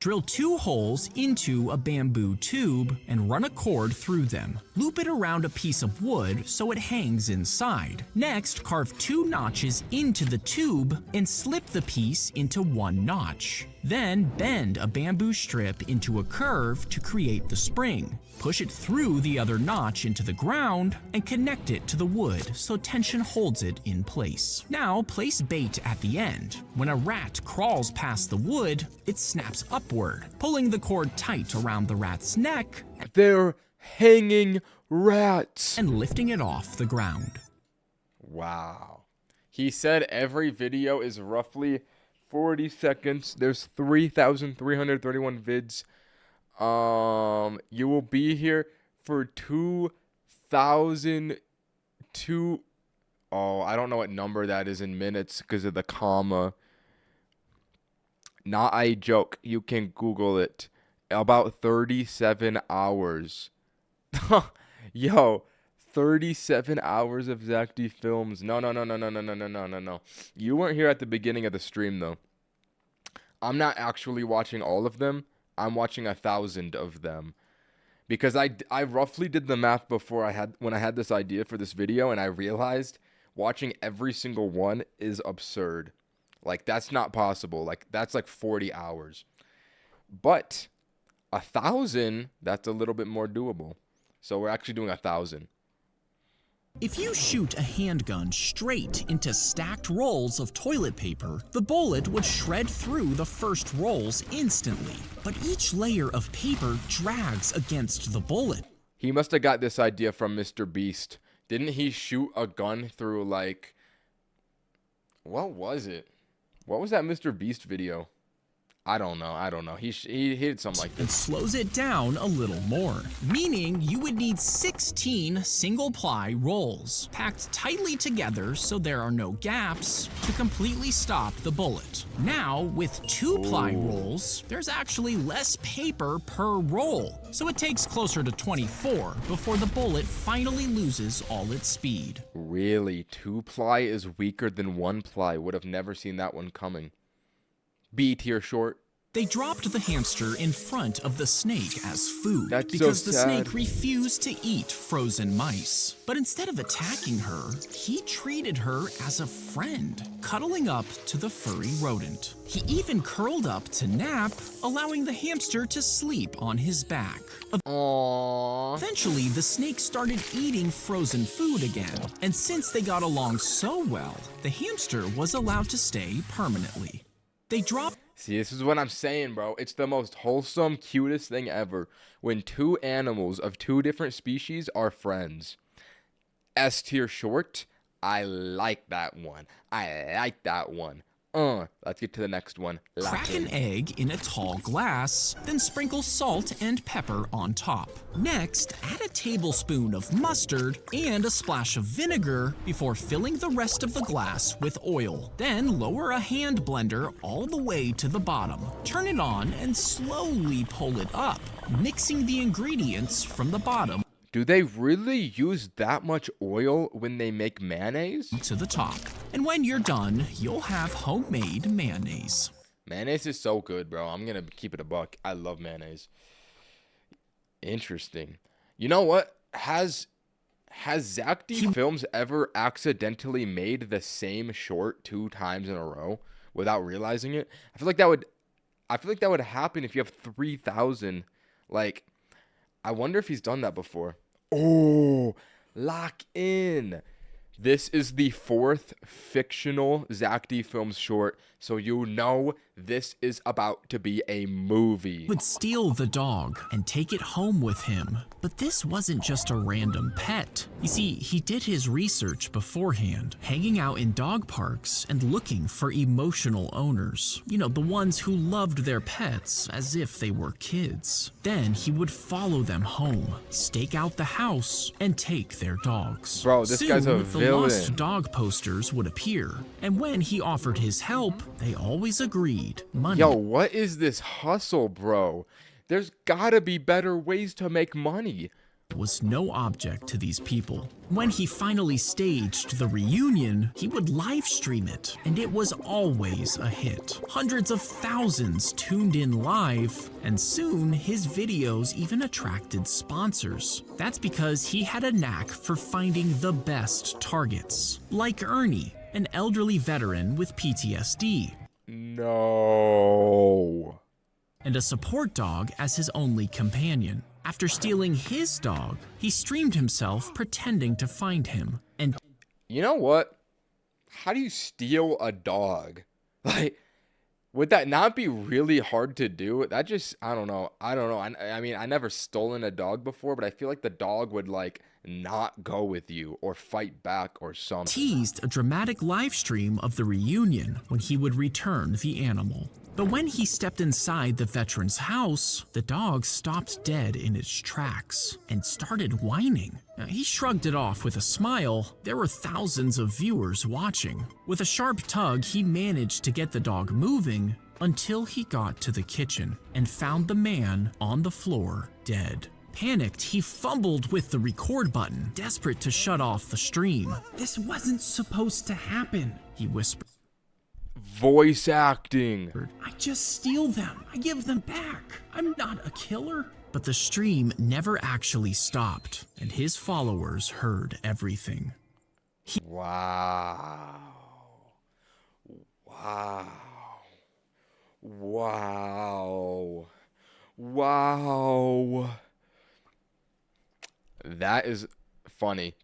Drill 2 holes into a bamboo tube and run a cord through them. Loop it around a piece of wood so it hangs inside. Next, carve 2 notches into the tube and slip the piece into 1 notch. Then bend a bamboo strip into a curve to create the spring. Push it through the other notch into the ground and connect it to the wood so tension holds it in place. Now place bait at the end. When a rat crawls past the wood, it snaps upward, pulling the cord tight around the rat's neck They're hanging rats. and lifting it off the ground. Wow. He said every video is roughly 40 seconds. There's 3,331 vids. You will be here for 2,002. Oh, I don't know what number that is in minutes because of the comma. Not a joke. You can Google it. About 37 hours. Yo, 37 hours of Zack D films. No. You weren't here at the beginning of the stream though. I'm not actually watching all of them. I'm watching 1,000 of them. Because I roughly did the math before when I had this idea for this video, and I realized watching every single one is absurd. Like, that's not possible. Like, that's like 40 hours. But 1,000, that's a little bit more doable. So we're actually doing 1,000. If you shoot a handgun straight into stacked rolls of toilet paper, the bullet would shred through the first rolls instantly. But each layer of paper drags against the bullet. He must have got this idea from Mr. Beast. Didn't he shoot a gun through, like... What was it? What was that Mr. Beast video? I don't know. He hit something like and this. slows it down a little more, meaning you would need 16 single-ply rolls, packed tightly together so there are no gaps to completely stop the bullet. Now, with 2-ply rolls, there's actually less paper per roll, so it takes closer to 24 before the bullet finally loses all its speed. Really, 2-ply is weaker than 1-ply. Would have never seen that one coming. B tier short. They dropped the hamster in front of the snake as food That's so because the sad. snake refused to eat frozen mice. But instead of attacking her, he treated her as a friend, cuddling up to the furry rodent. He even curled up to nap, allowing the hamster to sleep on his back. Aww. Eventually, the snake started eating frozen food again, and since they got along so well, the hamster was allowed to stay permanently. They dropped See, this is what I'm saying, bro. It's the most wholesome, cutest thing ever when two animals of two different species are friends. S tier short. I like that one. Let's get to the next one. Crack an egg in a tall glass, then sprinkle salt and pepper on top. Next, add a tablespoon of mustard and a splash of vinegar before filling the rest of the glass with oil. Then lower a hand blender all the way to the bottom. Turn it on and slowly pull it up, mixing the ingredients from the bottom Do they really use that much oil when they make mayonnaise? to the top. And when you're done, you'll have homemade mayonnaise. Mayonnaise is so good, bro. I'm gonna keep it a buck. I love mayonnaise. Interesting. You know what? Has Zack D Films ever accidentally made the same short 2 times in a row without realizing it? I feel like that would happen if you have 3,000. Like, I wonder if he's done that before. Oh, lock in. This is the 4th fictional Zack D Films short, so you know this is about to be a movie. Would steal the dog and take it home with him. But this wasn't just a random pet. You see, he did his research beforehand, hanging out in dog parks and looking for emotional owners. You know, the ones who loved their pets as if they were kids. Then he would follow them home, stake out the house, and take their dogs. Bro, this Soon, guy's a the villain. lost dog posters would appear, and when he offered his help, they always agreed. Money Yo, what is this hustle, bro? There's gotta be better ways to make money. was no object to these people. When he finally staged the reunion, he would live stream it, and it was always a hit. Hundreds of thousands tuned in live, and soon his videos even attracted sponsors. That's because he had a knack for finding the best targets, like Ernie, an elderly veteran with PTSD, No. and a support dog as his only companion. After stealing his dog, he streamed himself pretending to find him, and You know what? How do you steal a dog? Like, would that not be really hard to do? That just, I don't know. I mean, I never stolen a dog before, but I feel like the dog would, like, not go with you or fight back or something. teased a dramatic live stream of the reunion when he would return the animal. But when he stepped inside the veteran's house, the dog stopped dead in its tracks and started whining. Now, he shrugged it off with a smile. There were thousands of viewers watching. With a sharp tug, he managed to get the dog moving until he got to the kitchen and found the man on the floor dead. Panicked, he fumbled with the record button, desperate to shut off the stream. "This wasn't supposed to happen," he whispered. Voice acting. "I just steal them. I give them back. I'm not a killer." But the stream never actually stopped, and his followers heard everything. Wow. Wow. Wow. Wow. That is funny.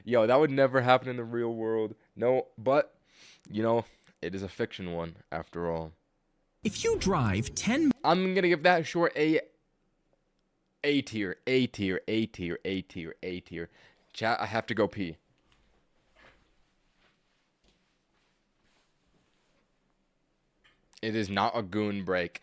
Yo, that would never happen in the real world. No, but, you know, it is a fiction one after all. If you drive 10 I'm gonna give that short A tier, A tier, A tier, A tier, A tier. Chat, I have to go pee. It is not a goon break.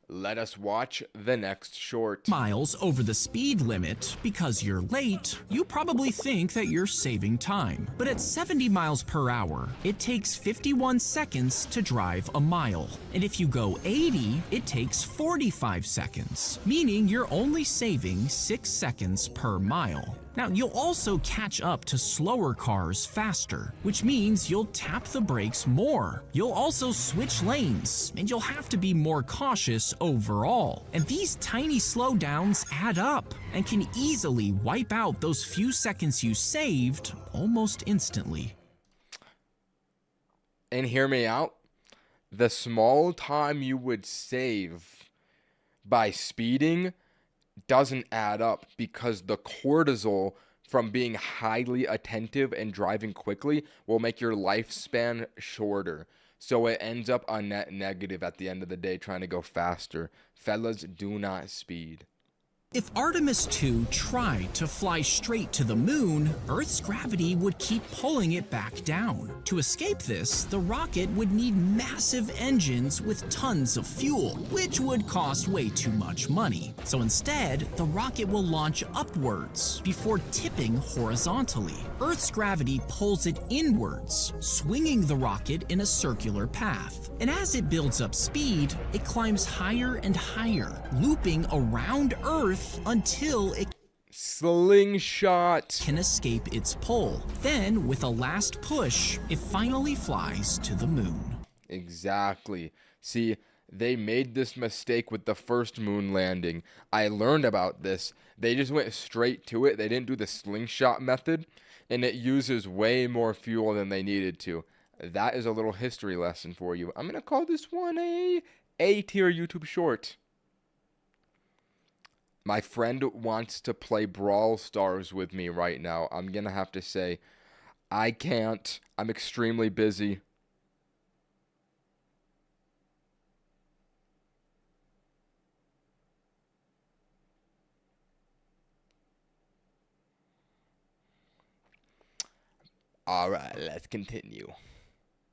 Let us watch the next short. Miles over the speed limit because you're late, you probably think that you're saving time. But at 70 miles per hour, it takes 51 seconds to drive a mile. And if you go 80, it takes 45 seconds, meaning you're only saving 6 seconds per mile. Now, you'll also catch up to slower cars faster, which means you'll tap the brakes more. You'll also switch lanes, and you'll have to be more cautious overall. And these tiny slowdowns add up and can easily wipe out those few seconds you saved almost instantly. And hear me out. The small time you would save by speeding doesn't add up because the cortisol from being highly attentive and driving quickly will make your lifespan shorter. So it ends up a net negative at the end of the day trying to go faster. Fellas, do not speed. If Artemis 2 tried to fly straight to the moon, Earth's gravity would keep pulling it back down. To escape this, the rocket would need massive engines with tons of fuel, which would cost way too much money. So instead, the rocket will launch upwards before tipping horizontally. Earth's gravity pulls it inwards, swinging the rocket in a circular path. And as it builds up speed, it climbs higher and higher, looping around Earth until it Slingshot. can escape its pull. Then, with a last push, it finally flies to the moon. Exactly. See, they made this mistake with the first moon landing. I learned about this. They just went straight to it. They didn't do the slingshot method, and it uses way more fuel than they needed to. That is a little history lesson for you. I'm going to call this one a A-tier YouTube short. My friend wants to play Brawl Stars with me right now. I'm going to have to say, I can't. I'm extremely busy. All right, let's continue.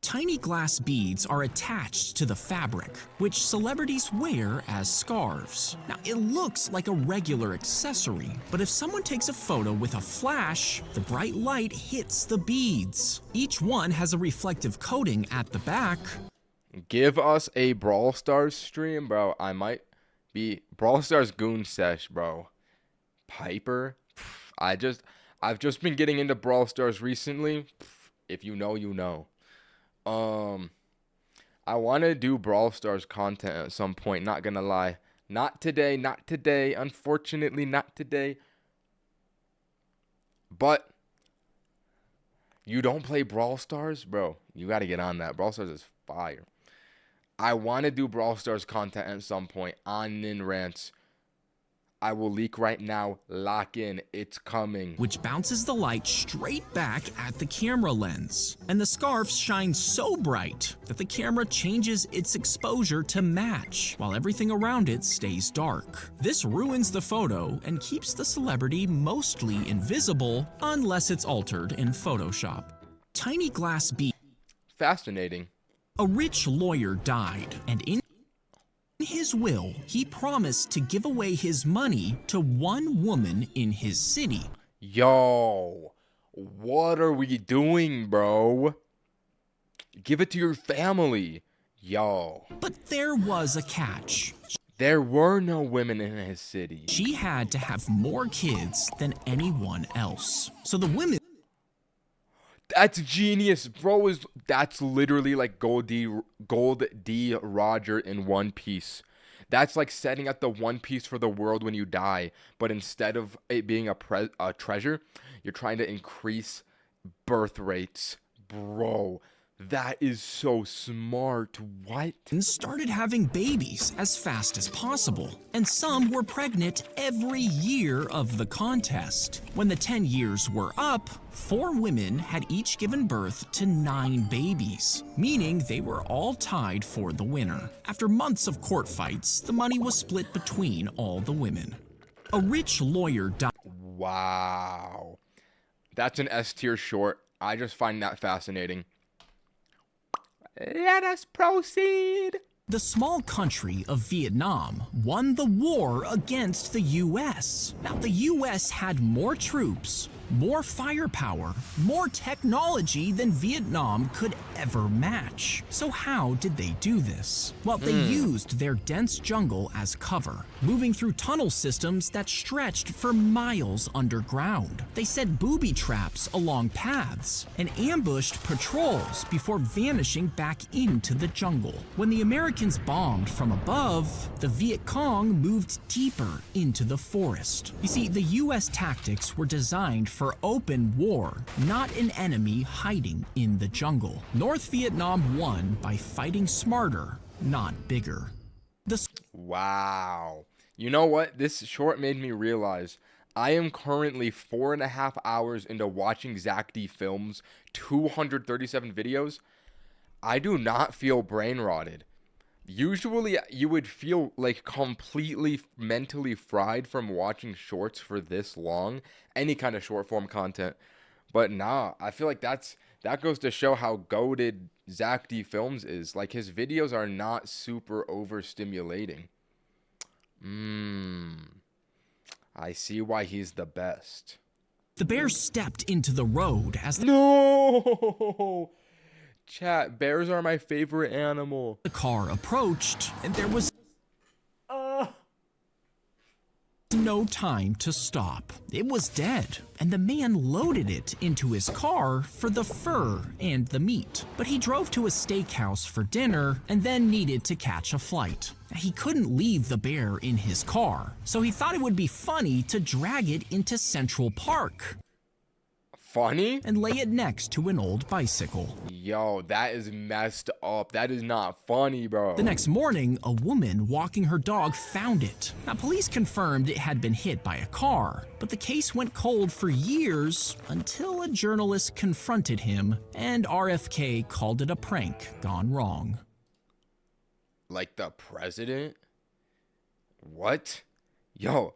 Tiny glass beads are attached to the fabric, which celebrities wear as scarves. Now, it looks like a regular accessory, but if someone takes a photo with a flash, the bright light hits the beads. Each one has a reflective coating at the back. Give us a Brawl Stars stream, bro. I might be Brawl Stars Goon Sesh, bro. Piper. I've just been getting into Brawl Stars recently. If you know, you know. I want to do Brawl Stars content at some point, not gonna lie. Not today, unfortunately not today. But you don't play Brawl Stars? Bro, you gotta get on that. Brawl Stars is fire. I want to do Brawl Stars content at some point on Nin Rants. I will leak right now. Lock in. It's coming. Which bounces the light straight back at the camera lens. And the scarves shine so bright that the camera changes its exposure to match, while everything around it stays dark. This ruins the photo and keeps the celebrity mostly invisible unless it's altered in Photoshop. Tiny glass bead. Fascinating. A rich lawyer died, and in his will, he promised to give away his money to one woman in his city. Yo, what are we doing, bro? Give it to your family. Yo. But there was a catch. There were no women in his city. She had to have more kids than anyone else. So the women... That's genius, bro. That's literally like Gold D. Roger in One Piece. That's like setting up the One Piece for the world when you die. But instead of it being a treasure, you're trying to increase birth rates. Bro, that is so smart. What? started having babies as fast as possible, and some were pregnant every year of the contest. When the 10 years were up, 4 women had each given birth to 9 babies, meaning they were all tied for the winner. After months of court fights, the money was split between all the women. A rich lawyer died. Wow. That's an S tier short. I just find that fascinating. Let us proceed. The small country of Vietnam won the war against the US. Now, the US had more troops, more firepower, more technology than Vietnam could ever match. So how did they do this? Well, they used their dense jungle as cover, moving through tunnel systems that stretched for miles underground. They set booby traps along paths and ambushed patrols before vanishing back into the jungle. When the Americans bombed from above, the Viet Cong moved deeper into the forest. You see, the US tactics were designed for open war, not an enemy hiding in the jungle. North Vietnam won by fighting smarter, not bigger. Wow. You know what? This short made me realize I am currently 4.5 hours into watching Zack D films, 237 videos. I do not feel brain rotted. Usually you would feel like completely mentally fried from watching shorts for this long, any kind of short form content. But nah, I feel like that goes to show how goated Zack D Films is. Like, his videos are not super overstimulating. I see why he's the best. The bear stepped into the road as No! Chat, bears are my favorite animal. the car approached, and there was no time to stop. It was dead, and the man loaded it into his car for the fur and the meat. But he drove to a steakhouse for dinner and then needed to catch a flight. He couldn't leave the bear in his car, so he thought it would be funny to drag it into Central Park Funny? and lay it next to an old bicycle. Yo, that is messed up. That is not funny, bro. The next morning, a woman walking her dog found it. Now, police confirmed it had been hit by a car, but the case went cold for years until a journalist confronted him, and RFK called it a prank gone wrong. Like the president? What? Yo,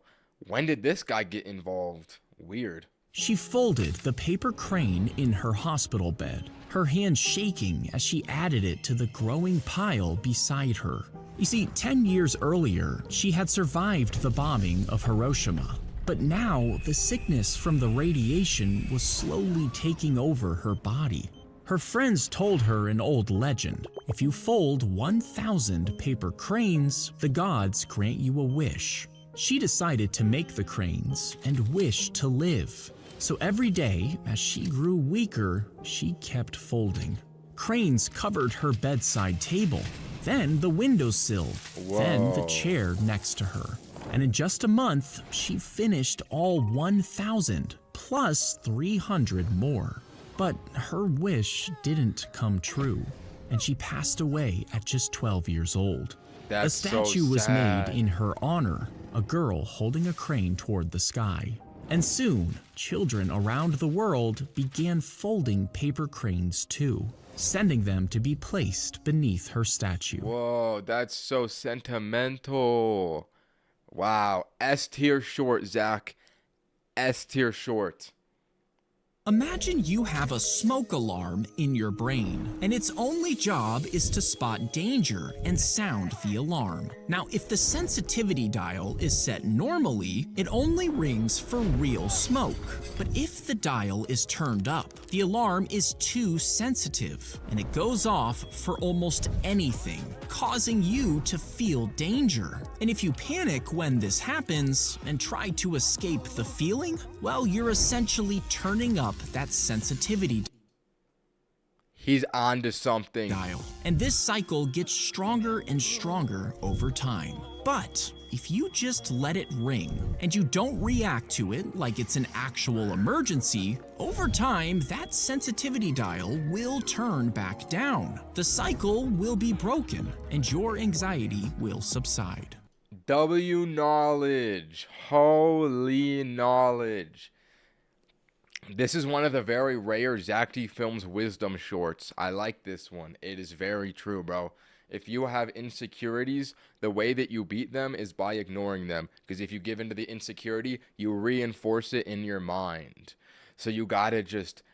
when did this guy get involved? Weird. She folded the paper crane in her hospital bed, her hand shaking as she added it to the growing pile beside her. You see, 10 years earlier, she had survived the bombing of Hiroshima. But now, the sickness from the radiation was slowly taking over her body. Her friends told her an old legend. If you fold 1,000 paper cranes, the gods grant you a wish. She decided to make the cranes and wish to live. So every day, as she grew weaker, she kept folding. Cranes covered her bedside table, then the windowsill, then the chair next to her. And in just a month, she finished all 1,000 plus 300 more. But her wish didn't come true, and she passed away at just 12 years old. That's A statue so was sad. made in her honor, a girl holding a crane toward the sky. And soon, children around the world began folding paper cranes too, sending them to be placed beneath her statue. Whoa, that's so sentimental. Wow. S tier short, Zach. S tier short. Imagine you have a smoke alarm in your brain, and its only job is to spot danger and sound the alarm. Now, if the sensitivity dial is set normally, it only rings for real smoke. But if the dial is turned up, the alarm is too sensitive, and it goes off for almost anything, causing you to feel danger. And if you panic when this happens and try to escape the feeling, well, you're essentially turning up that sensitivity He's on to something. dial. And this cycle gets stronger and stronger over time. But if you just let it ring and you don't react to it like it's an actual emergency, over time that sensitivity dial will turn back down. The cycle will be broken and your anxiety will subside. W knowledge. Holy knowledge. This is one of the very rare Zack D Films wisdom shorts. I like this one. It is very true, bro. If you have insecurities, the way that you beat them is by ignoring them. Because if you give into the insecurity, you reinforce it in your mind. So you gotta just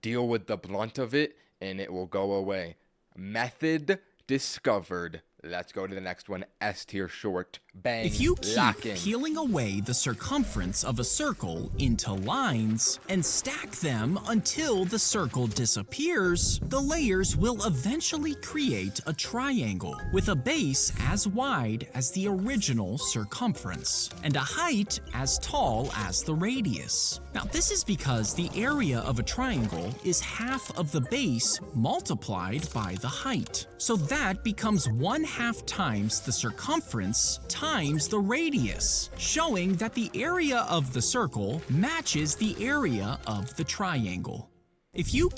deal with the blunt of it, and it will go away. Method discovered. Let's go to the next one. S tier short. Bang. If you keep locking. peeling away the circumference of a circle into lines and stack them until the circle disappears, the layers will eventually create a triangle with a base as wide as the original circumference and a height as tall as the radius. Now, this is because the area of a triangle is half of the base multiplied by the height. So that becomes 1/2 times the circumference times the radius, showing that the area of the circle matches the area of the triangle. If you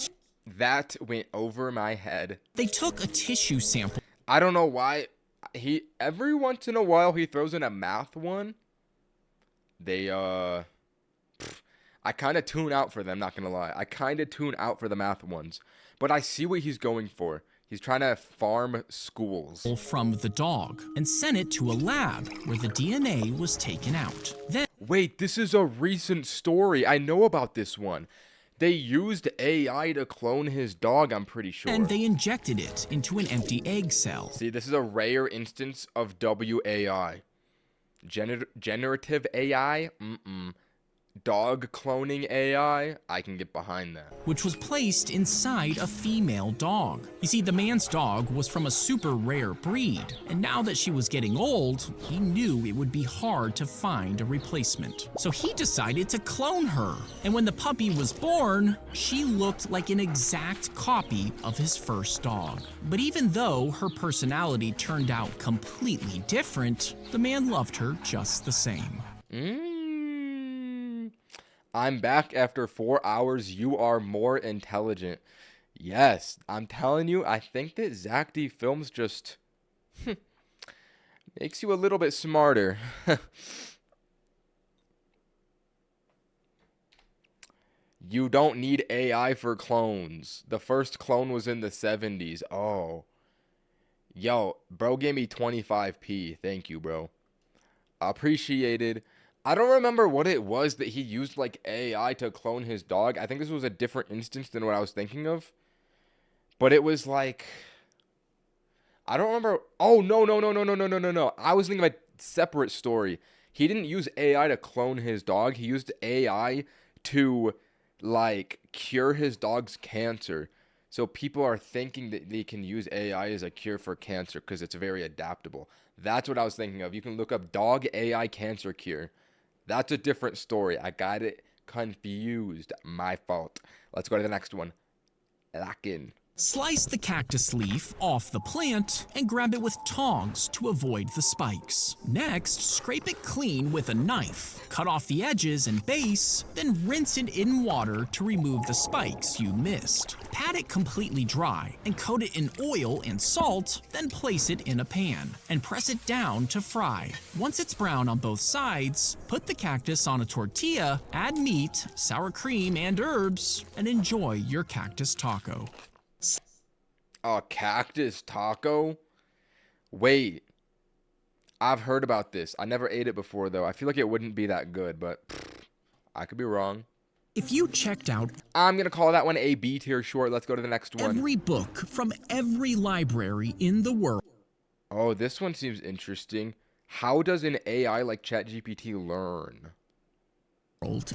That went over my head. They took a tissue sample I don't know why. Every once in a while he throws in a math one. I kind of tune out for them, not gonna lie. I kind of tune out for the math ones. But I see what he's going for. He's trying to farm schools. from the dog and sent it to a lab where the DNA was taken out. Then Wait, this is a recent story. I know about this one. They used AI to clone his dog, I'm pretty sure. they injected it into an empty egg cell. See, this is a rare instance of WAI. Generative AI? Dog cloning AI? I can get behind that. Which was placed inside a female dog. You see, the man's dog was from a super rare breed, and now that she was getting old, he knew it would be hard to find a replacement. So he decided to clone her, and when the puppy was born, she looked like an exact copy of his first dog. But even though her personality turned out completely different, the man loved her just the same. I'm back after 4 hours. You are more intelligent. Yes, I'm telling you, I think that Zack D Films just makes you a little bit smarter. You don't need AI for clones. The first clone was in the 70s. Oh. Yo, bro gave me 25p. Thank you, bro. Appreciated. I don't remember what it was that he used like AI to clone his dog. I think this was a different instance than what I was thinking of. But it was like, I don't remember. Oh, no. I was thinking of a separate story. He didn't use AI to clone his dog. He used AI to like cure his dog's cancer. So people are thinking that they can use AI as a cure for cancer because it's very adaptable. That's what I was thinking of. You can look up dog AI cancer cure. That's a different story. I got it confused. My fault. Let's go to the next one. Lock in. Slice the cactus leaf off the plant and grab it with tongs to avoid the spikes. Next, scrape it clean with a knife. Cut off the edges and base, then rinse it in water to remove the spikes you missed. Pat it completely dry and coat it in oil and salt, then place it in a pan and press it down to fry. Once it's brown on both sides, put the cactus on a tortilla, add meat, sour cream, and herbs, and enjoy your cactus taco. A cactus taco? Wait. I've heard about this. I never ate it before, though. I feel like it wouldn't be that good, but I could be wrong. If you checked out I'm going to call that one a B tier short. Let's go to the next one. every book from every library in the world, Oh, this one seems interesting. How does an AI like ChatGPT learn?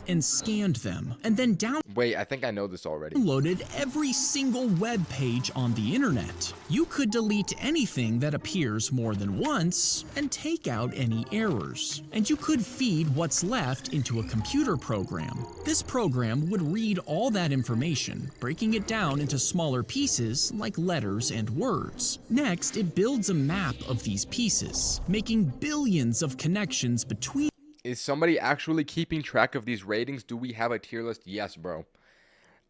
and scanned them, and then Wait, I think I know this already. downloaded every single web page on the internet. You could delete anything that appears more than once and take out any errors. And you could feed what's left into a computer program. This program would read all that information, breaking it down into smaller pieces like letters and words. Next, it builds a map of these pieces, making billions of connections between. Is somebody actually keeping track of these ratings? Do we have a tier list? Yes, bro.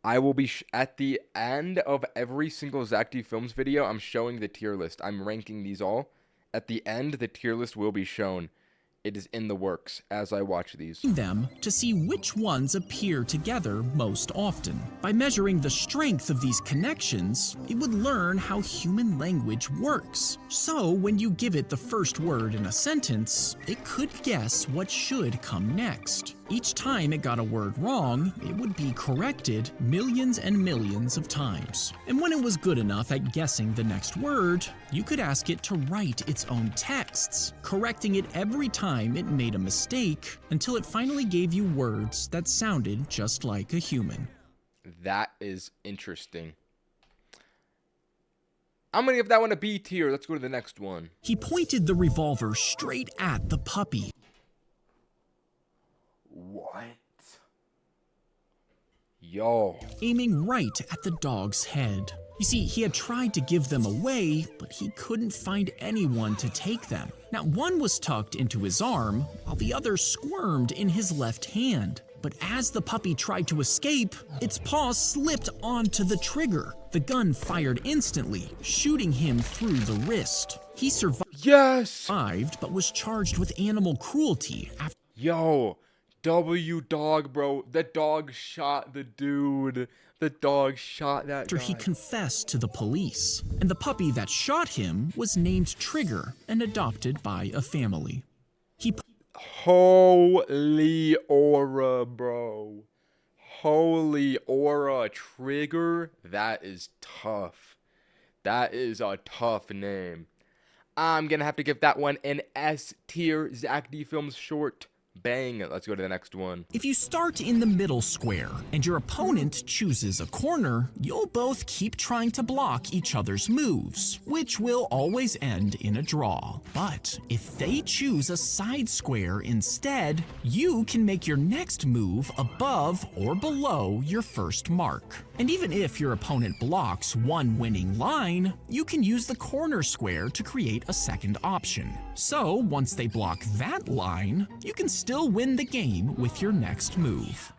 I will be at the end of every single Zack D Films video. I'm showing the tier list. I'm ranking these all. At the end, the tier list will be shown. It is in the works as I watch these. Them to see which ones appear together most often. By measuring the strength of these connections, it would learn how human language works. So when you give it the first word in a sentence, it could guess what should come next. Each time it got a word wrong, it would be corrected millions and millions of times. And when it was good enough at guessing the next word, you could ask it to write its own texts, correcting it every time it made a mistake until it finally gave you words that sounded just like a human. That is interesting. I'm gonna give that one a B tier. Let's go to the next one. He pointed the revolver straight at the puppy. What? Yo. Aiming right at the dog's head. You see, he had tried to give them away, but he couldn't find anyone to take them. Now, one was tucked into his arm, while the other squirmed in his left hand. But as the puppy tried to escape, its paw slipped onto the trigger. The gun fired instantly, shooting him through the wrist. He Yes! survived, but was charged with animal cruelty after Yo. W dog, bro. The dog shot the dude. The dog shot that guy. he confessed to the police. And the puppy that shot him was named Trigger and adopted by a family. He Holy aura, bro. Holy aura. Trigger. That is tough. That is a tough name. I'm gonna have to give that one an S tier. Zack D Films short. Bang. Let's go to the next one. If you start in the middle square and your opponent chooses a corner, you'll both keep trying to block each other's moves, which will always end in a draw. But if they choose a side square instead, you can make your next move above or below your first mark. And even if your opponent blocks one winning line, you can use the corner square to create a second option. So once they block that line, you can still win the game with your next move.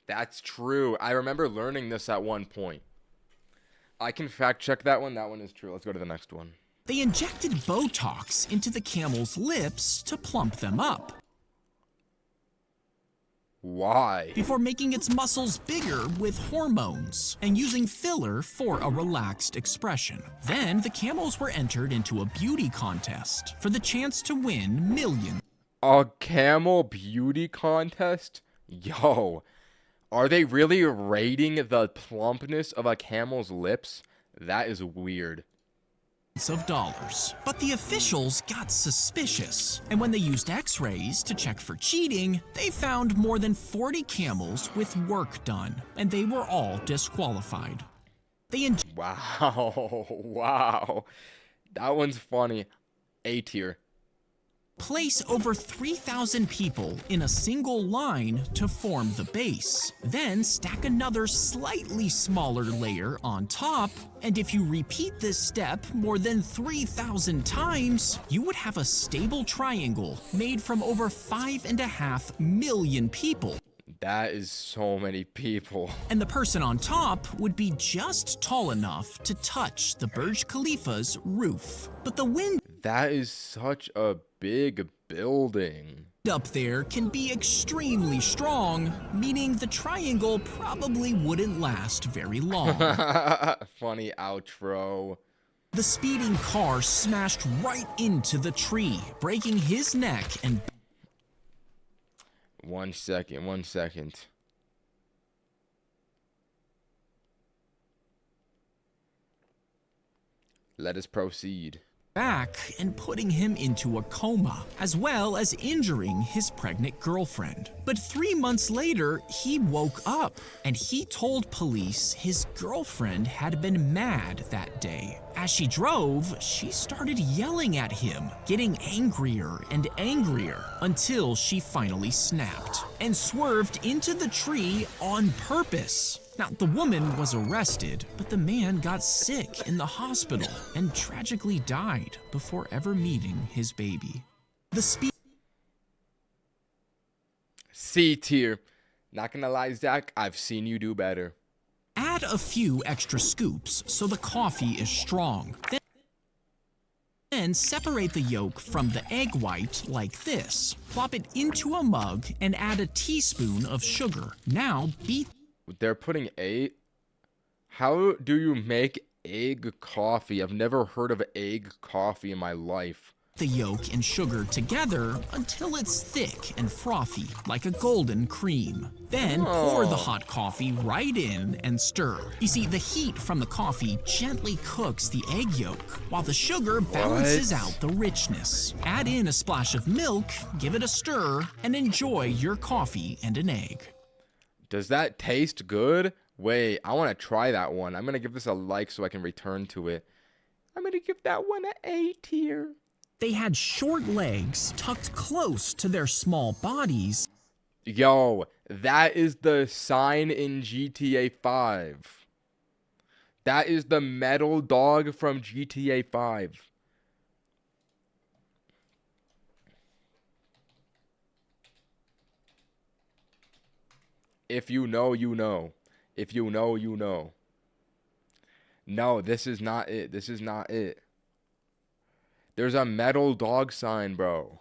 That's true. I remember learning this at one point. I can fact check that one. That one is true. Let's go to the next one. They injected Botox into the camel's lips to plump them up, Why? before making its muscles bigger with hormones and using filler for a relaxed expression. Then the camels were entered into a beauty contest for the chance to win millions. A camel beauty contest? Yo. Are they really rating the plumpness of a camel's lips? That is weird. Of dollars. But the officials got suspicious, and when they used x-rays to check for cheating, they found more than 40 camels with work done, and they were all disqualified. They Wow. Wow. That one's funny. A tier. place over 3,000 people in a single line to form the base. Then stack another slightly smaller layer on top, and if you repeat this step more than 3,000 times, you would have a stable triangle made from over 5.5 million people. That is so many people. And the person on top would be just tall enough to touch the Burj Khalifa's roof. But the wind That is such a big building. up there can be extremely strong, meaning the triangle probably wouldn't last very long. Funny outro. The speeding car smashed right into the tree, breaking his neck and 1 second. 1 second. Let us proceed. back and putting him into a coma, as well as injuring his pregnant girlfriend. But 3 months later, he woke up and he told police his girlfriend had been mad that day. As she drove, she started yelling at him, getting angrier and angrier until she finally snapped and swerved into the tree on purpose. Now, the woman was arrested, but the man got sick in the hospital and tragically died before ever meeting his baby. The C tier. Not gonna lie, Zack, I've seen you do better. Add a few extra scoops so the coffee is strong. Then separate the yolk from the egg white like this. Plop it into a mug and add a teaspoon of sugar. Now beat. They're putting How do you make egg coffee? I've never heard of egg coffee in my life. the yolk and sugar together until it's thick and frothy, like a golden cream. Then pour the hot coffee right in and stir. You see, the heat from the coffee gently cooks the egg yolk, while the sugar balances out the richness. Add in a splash of milk, give it a stir, and enjoy your coffee and an egg. Does that taste good? Wait, I want to try that one. I'm going to give this a like so I can return to it. I'm going to give that one an A tier. They had short legs tucked close to their small bodies. Yo, that is the sign in GTA 5. That is the metal dog from GTA 5. If you know, you know. If you know, you know. No, this is not it. This is not it. There's a metal dog sign, bro.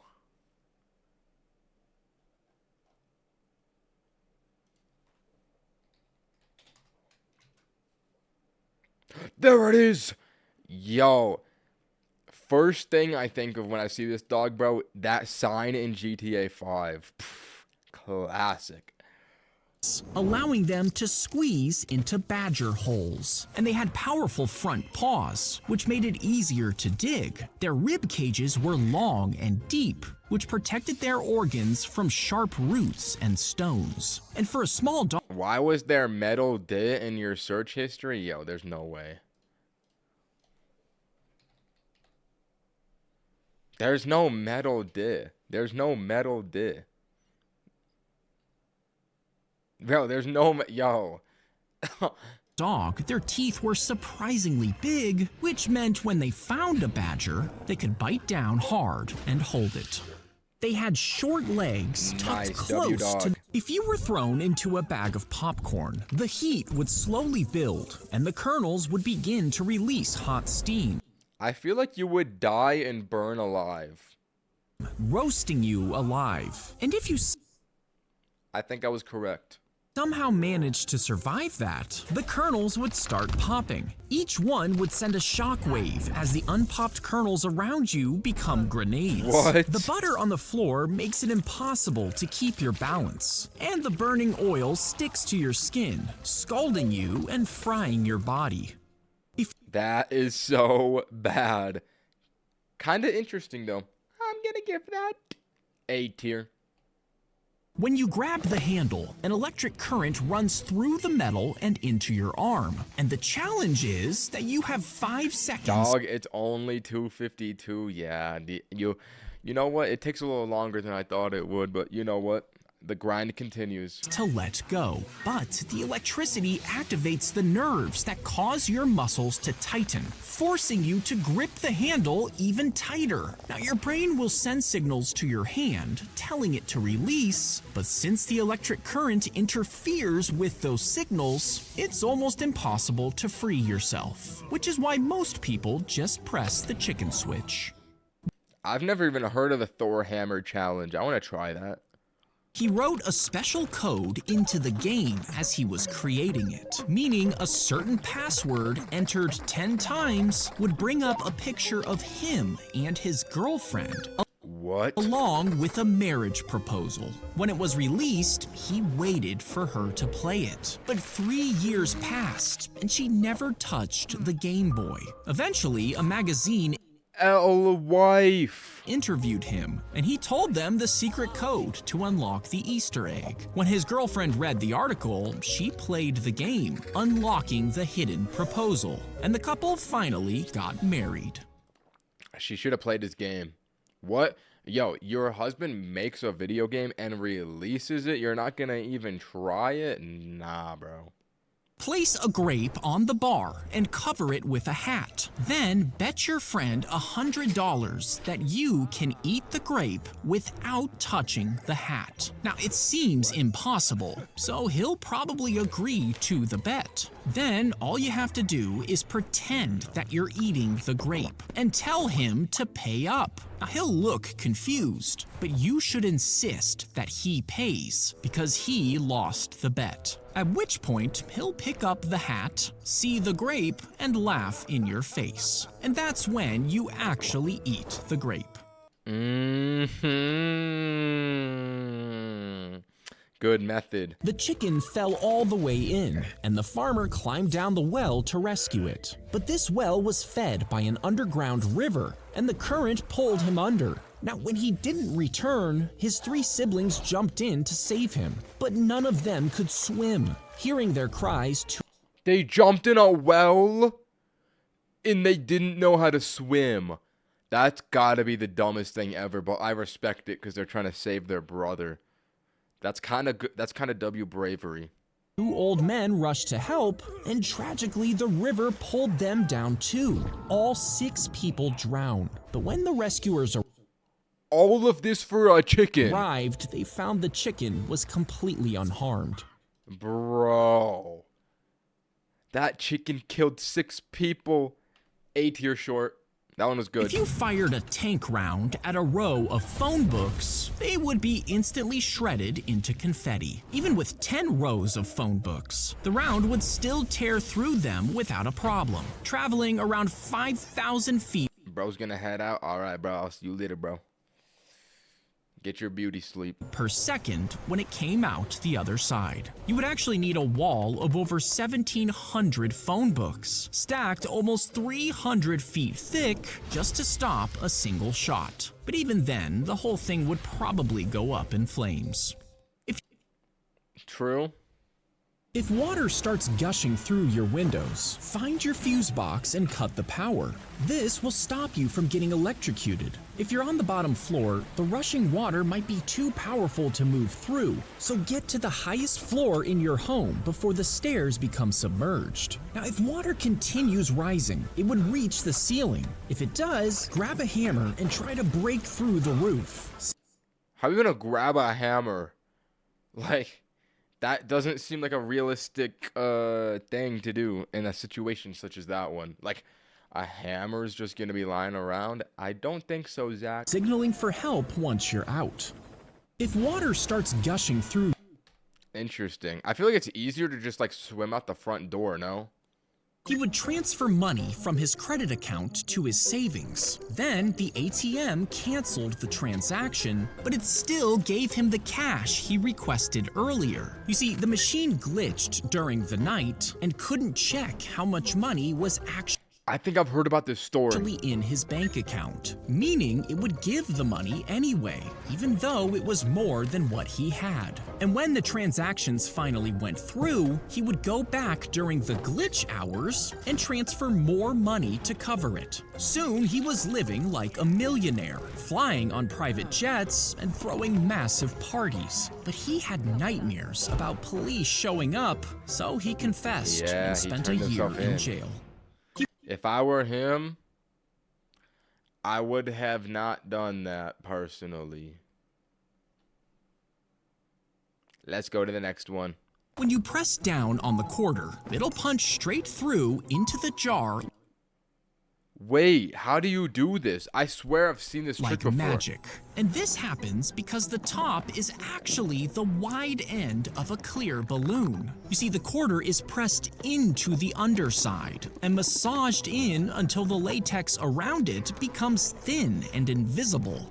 There it is. Yo. First thing I think of when I see this dog, bro, that sign in GTA 5. Classic. Allowing them to squeeze into badger holes. And they had powerful front paws, which made it easier to dig. Their rib cages were long and deep, which protected their organs from sharp roots and stones. And for a small dog, Why was there metal dit in your search history? Yo, there's no way. There's no metal dit. There's no metal dit. Bro, there's no... Yo. their teeth were surprisingly big, which meant when they found a badger, they could bite down hard and hold it. They had short legs tucked Nice, close W-dog. to... If you were thrown into a bag of popcorn, the heat would slowly build, and the kernels would begin to release hot steam, I feel like you would die and burn alive. roasting you alive. And if you I think I was correct. somehow managed to survive that, the kernels would start popping. Each one would send a shockwave as the unpopped kernels around you become grenades. What? The butter on the floor makes it impossible to keep your balance, and the burning oil sticks to your skin, scalding you and frying your body. That is so bad. Kinda interesting, though. I'm gonna give that A tier. When you grab the handle, an electric current runs through the metal and into your arm. And the challenge is that you have 5 seconds Dog, it's only 252. Yeah, you know what? It takes a little longer than I thought it would, but you know what? The grind continues. to let go. But the electricity activates the nerves that cause your muscles to tighten, forcing you to grip the handle even tighter. Now, your brain will send signals to your hand, telling it to release, but since the electric current interferes with those signals, it's almost impossible to free yourself, which is why most people just press the chicken switch. I've never even heard of the Thor Hammer challenge. I want to try that. He wrote a special code into the game as he was creating it, meaning a certain password entered 10 times would bring up a picture of him and his girlfriend, What? along with a marriage proposal. When it was released, he waited for her to play it. But 3 years passed, and she never touched the Game Boy. Eventually, a magazine Wife. interviewed him, and he told them the secret code to unlock the Easter egg. When his girlfriend read the article, she played the game, unlocking the hidden proposal, and the couple finally got married. She should have played his game. What? Yo, your husband makes a video game and releases it? You're not gonna even try it? Nah, bro. Place a grape on the bar and cover it with a hat. Then bet your friend $100 that you can eat the grape without touching the hat. Now, it seems impossible, so he'll probably agree to the bet. Then all you have to do is pretend that you're eating the grape and tell him to pay up. Now, he'll look confused, but you should insist that he pays because he lost the bet. At which point, he'll pick up the hat, see the grape, and laugh in your face. And that's when you actually eat the grape. Mm-hmm. Good method. The chicken fell all the way in, and the farmer climbed down the well to rescue it. But this well was fed by an underground river, and the current pulled him under. Now, when he didn't return, his 3 siblings jumped in to save him, but none of them could swim. Hearing their cries, They jumped in a well and they didn't know how to swim. That's gotta be the dumbest thing ever, but I respect it because they're trying to save their brother. That's kind of good. That's kind of W bravery. 2 old men rushed to help, and tragically, the river pulled them down too. All 6 people drowned. But when the rescuers All of this for a chicken. arrived, they found the chicken was completely unharmed. Bro. That chicken killed 6 people. A tier short. That one was good. If you fired a tank round at a row of phone books, they would be instantly shredded into confetti. Even with 10 rows of phone books, the round would still tear through them without a problem, traveling around 5,000 feet Bro's gonna head out. All right, bro. I'll see you later, bro. Get your beauty sleep. per second when it came out the other side. You would actually need a wall of over 1,700 phone books, stacked almost 300 feet thick, just to stop a single shot. But even then, the whole thing would probably go up in flames. True. If water starts gushing through your windows, find your fuse box and cut the power. This will stop you from getting electrocuted. If you're on the bottom floor, the rushing water might be too powerful to move through, so get to the highest floor in your home before the stairs become submerged. Now, if water continues rising, it would reach the ceiling. If it does, grab a hammer and try to break through the roof. How are you gonna grab a hammer? Like, that doesn't seem like a realistic thing to do in a situation such as that one. Like, a hammer's just gonna be lying around? I don't think so, Zack. Signaling for help once you're out. If water starts gushing through Interesting. I feel like it's easier to just, like, swim out the front door, no? he would transfer money from his credit account to his savings. Then the ATM canceled the transaction, but it still gave him the cash he requested earlier. You see, the machine glitched during the night and couldn't check how much money was actually I think I've heard about this story. in his bank account, meaning it would give the money anyway, even though it was more than what he had. And when the transactions finally went through, he would go back during the glitch hours and transfer more money to cover it. Soon he was living like a millionaire, flying on private jets and throwing massive parties. But he had nightmares about police showing up, so he confessed Yeah, and he spent a turned year himself in in. jail. If I were him, I would have not done that personally. Let's go to the next one. When you press down on the quarter, it'll punch straight through into the jar Wait, how do you do this? I swear I've seen this trick like before. magic. And this happens because the top is actually the wide end of a clear balloon. You see, the quarter is pressed into the underside and massaged in until the latex around it becomes thin and invisible.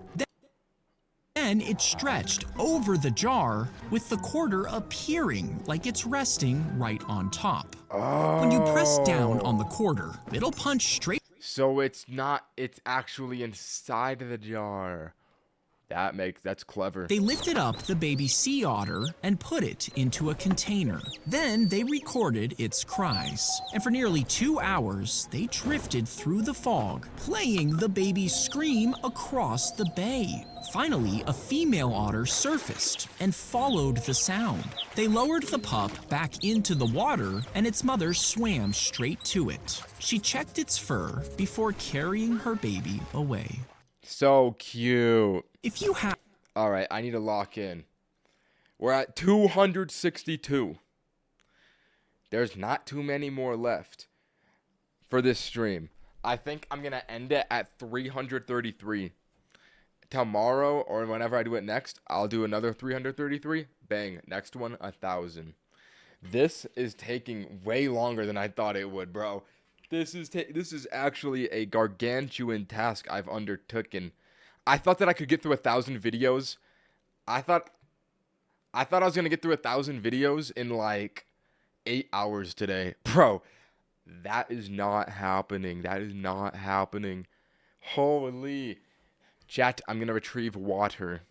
Then it's stretched over the jar with the quarter appearing like it's resting right on top. When you press down on the quarter, it'll punch straight So it's not, it's actually inside of the jar. That's clever. They lifted up the baby sea otter and put it into a container. Then they recorded its cries. And for nearly 2 hours, they drifted through the fog, playing the baby's scream across the bay. Finally, a female otter surfaced and followed the sound. They lowered the pup back into the water, and its mother swam straight to it. She checked its fur before carrying her baby away. So cute. If you have All right, I need to lock in. We're at 262. There's not too many more left for this stream. I think I'm going to end it at 333. Tomorrow or whenever I do it next, I'll do another 333. Bang, next one 1,000. This is taking way longer than I thought it would, bro. This is actually a gargantuan task I've undertaken. I thought that I could get through 1,000 videos. I thought I was gonna get through 1,000 videos in like 8 hours today. Bro, that is not happening. That is not happening. Holy. Chat, I'm gonna retrieve water.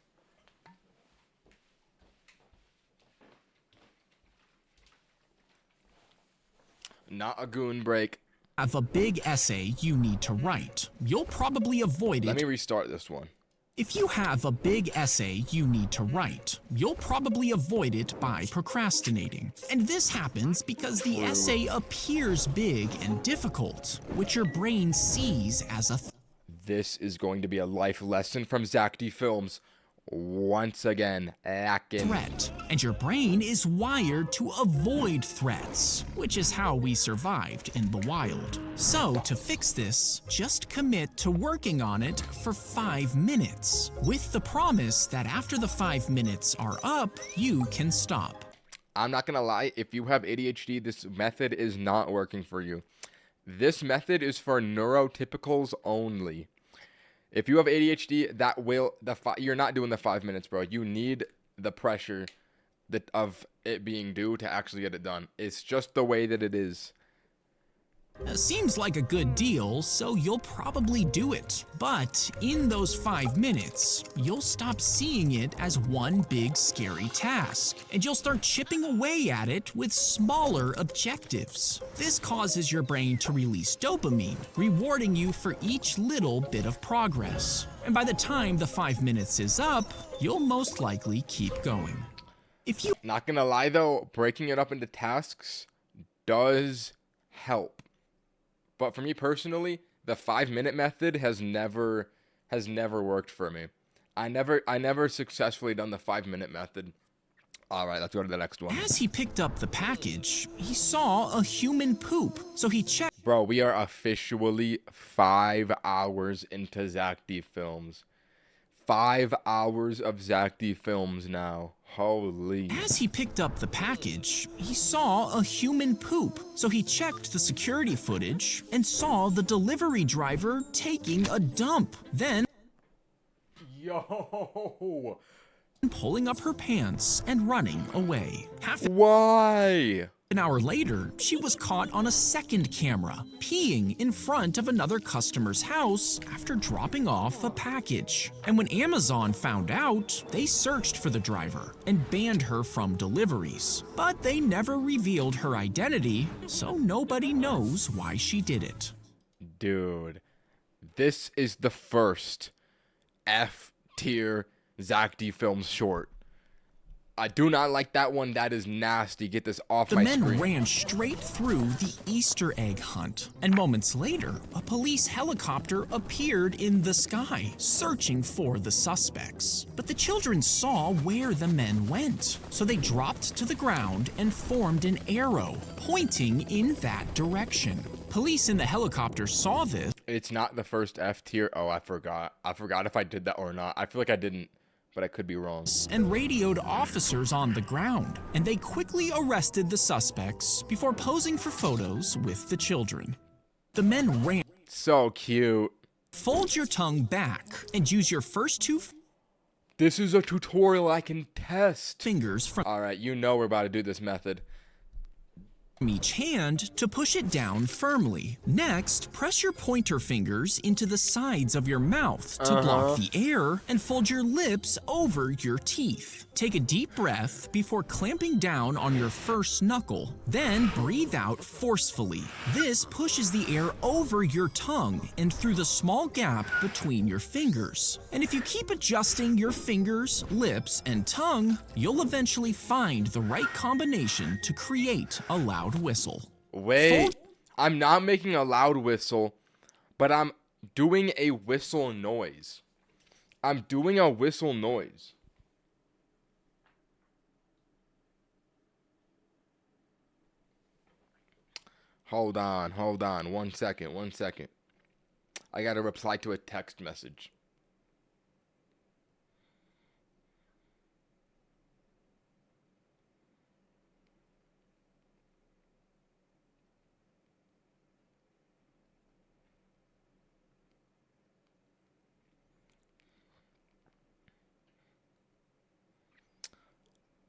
Not a goon break. Have a big essay you need to write. You'll probably avoid Let it. me restart this one. If you have a big essay you need to write, you'll probably avoid it by procrastinating. And this happens because the essay appears big and difficult, which your brain sees as a This is going to be a life lesson from Zack D Films. Once again, lacking. threat, and your brain is wired to avoid threats, which is how we survived in the wild. So, to fix this, just commit to working on it for 5 minutes, with the promise that after the 5 minutes are up, you can stop. I'm not gonna lie, if you have ADHD, this method is not working for you. This method is for neurotypicals only. If you have ADHD, you're not doing the 5 minutes, bro. You need the pressure of it being due to actually get it done. It's just the way that it is. Seems like a good deal, so you'll probably do it. But in those 5 minutes, you'll stop seeing it as one big scary task, and you'll start chipping away at it with smaller objectives. This causes your brain to release dopamine, rewarding you for each little bit of progress. And by the time the 5 minutes is up, you'll most likely keep going. If you Not gonna lie though, breaking it up into tasks does help. But for me personally, the 5-minute method has never worked for me. I never successfully done the 5-minute method. All right, let's go to the next one. As he picked up the package, he saw a human poop, so he checked Bro, we are officially 5 hours into Zack D Films. 5 hours of Zack D Films now. Holy. As he picked up the package, he saw a human poop, so he checked the security footage and saw the delivery driver taking a dump, then Yo. pulling up her pants and running away. Half Why? an hour later, she was caught on a second camera, peeing in front of another customer's house after dropping off a package. And when Amazon found out, they searched for the driver and banned her from deliveries. But they never revealed her identity, so nobody knows why she did it. Dude, this is the first F tier Zack D Films short. I do not like that one. That is nasty. Get this off The my men screen. ran straight through the Easter egg hunt, and moments later, a police helicopter appeared in the sky, searching for the suspects. But the children saw where the men went, so they dropped to the ground and formed an arrow, pointing in that direction. Police in the helicopter saw this It's not the first F tier. Oh, I forgot. I forgot if I did that or not. I feel like I didn't, but I could be wrong. and radioed officers on the ground, and they quickly arrested the suspects before posing for photos with the children. The men ran. So cute. Fold your tongue back and use your first two This is a tutorial I can test. fingers from All right, you know we're about to do this method. each hand to push it down firmly. Next, press your pointer fingers into the sides of your mouth to block the air and fold your lips over your teeth. Take a deep breath before clamping down on your first knuckle. Then breathe out forcefully. This pushes the air over your tongue and through the small gap between your fingers. And if you keep adjusting your fingers, lips, and tongue, you'll eventually find the right combination to create a loud whistle. Wait, I'm not making a loud whistle, but I'm doing a whistle noise. I'm doing a whistle noise. Hold on. 1 second. I gotta reply to a text message.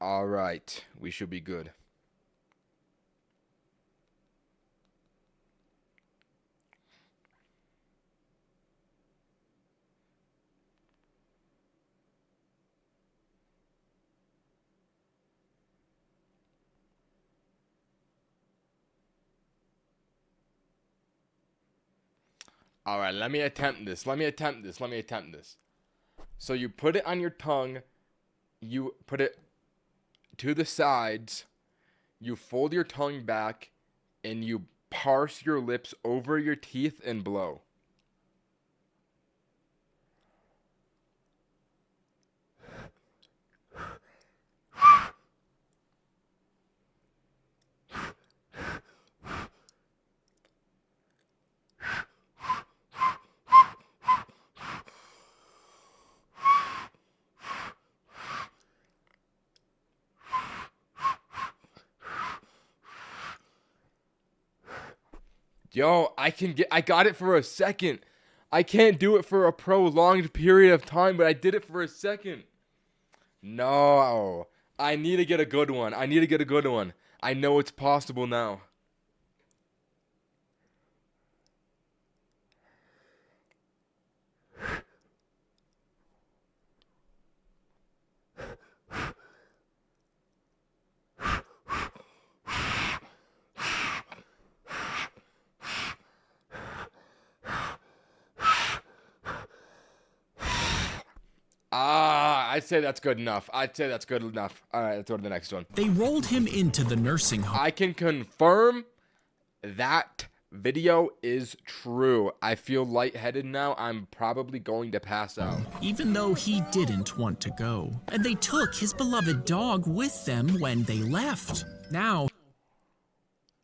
All right, we should be good. All right, let me attempt this. So you put it on your tongue, you put it to the sides, you fold your tongue back, and you parse your lips over your teeth and blow. Yo, I got it for a second. I can't do it for a prolonged period of time, but I did it for a second. No, I need to get a good one. I know it's possible now. I'd say that's good enough. All right, let's go to the next one. They rolled him into the nursing home. I can confirm that video is true. I feel lightheaded now. I'm probably going to pass out. Even though he didn't want to go. And they took his beloved dog with them when they left. Now,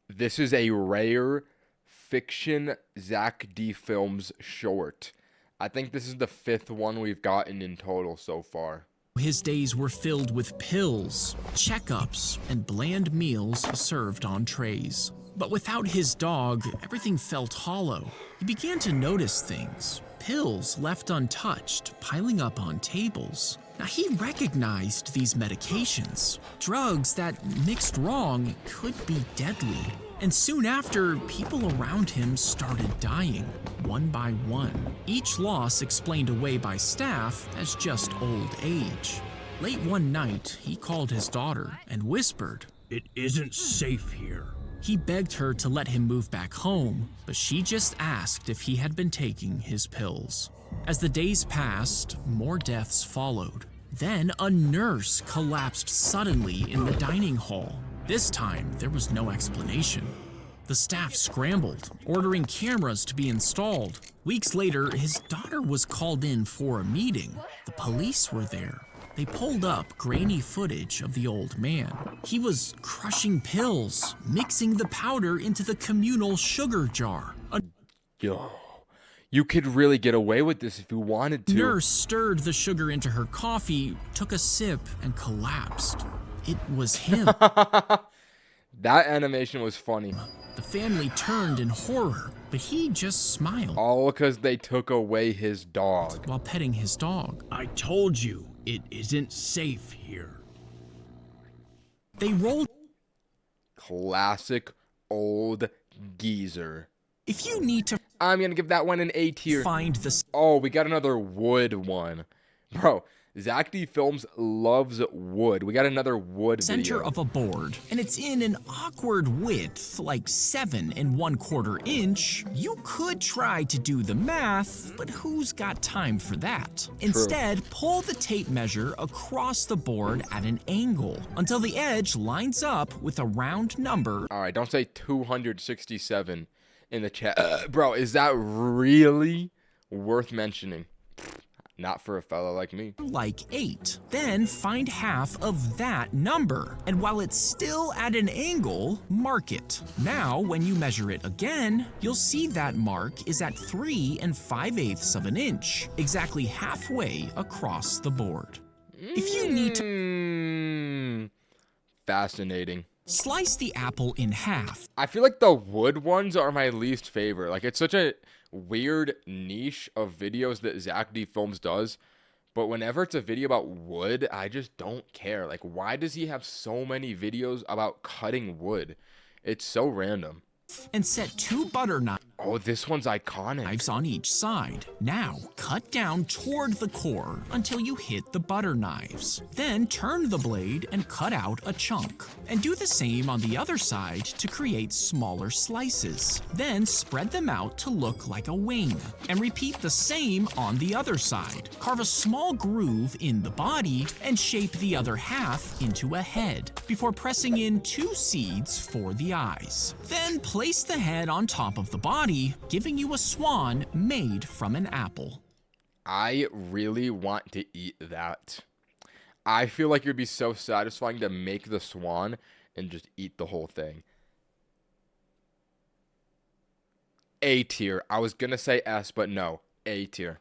This is a rare fiction Zack D Films short. I think this is the 5th one we've gotten in total so far. his days were filled with pills, checkups, and bland meals served on trays. But without his dog, everything felt hollow. He began to notice things. Pills left untouched, piling up on tables. Now he recognized these medications. Drugs that, mixed wrong, could be deadly. And soon after, people around him started dying, one by one. Each loss explained away by staff as just old age. Late one night, he called his daughter and whispered, "It isn't safe here." He begged her to let him move back home, but she just asked if he had been taking his pills. As the days passed, more deaths followed. Then a nurse collapsed suddenly in the dining hall. This time, there was no explanation. The staff scrambled, ordering cameras to be installed. Weeks later, his daughter was called in for a meeting. The police were there. They pulled up grainy footage of the old man. He was crushing pills, mixing the powder into the communal sugar jar. A Yo, you could really get away with this if you wanted to. nurse stirred the sugar into her coffee, took a sip, and collapsed. It was him. That animation was funny. The family turned in horror, but he just smiled All because they took away his dog. while petting his dog. I told you, it isn't safe here. They rolled. Classic old geezer. If you need to I'm gonna give that one an A tier. find the Oh, we got another wood one. Bro, Zack D Films loves wood. We got another wood center video. of a board, and it's in an awkward width, like 7 1/4 inch, you could try to do the math, but who's got time for that? Instead, pull the tape measure across the board at an angle until the edge lines up with a round number. All right, don't say 267 in the chat. Bro, is that really worth mentioning? Not for a fella like me. Like 8. Then find half of that number, and while it's still at an angle, mark it. Now, when you measure it again, you'll see that mark is at 3 5/8 of an inch, exactly halfway across the board. If you need to Fascinating. slice the apple in half, I feel like the wood ones are my least favorite. Like, it's such a weird niche of videos that Zack D Films does. But whenever it's a video about wood, I just don't care. Like, why does he have so many videos about cutting wood? It's so random. And set 2 butter knives Oh, this one's iconic. on each side. Now, cut down toward the core until you hit the butter knives. Then turn the blade and cut out a chunk. And do the same on the other side to create smaller slices. Then spread them out to look like a wing. And repeat the same on the other side. Carve a small groove in the body and shape the other half into a head before pressing in 2 seeds for the eyes. Then place the head on top of the body, giving you a swan made from an apple. I really want to eat that. I feel like it would be so satisfying to make the swan and just eat the whole thing. A tier. I was going to say S, but no. A tier.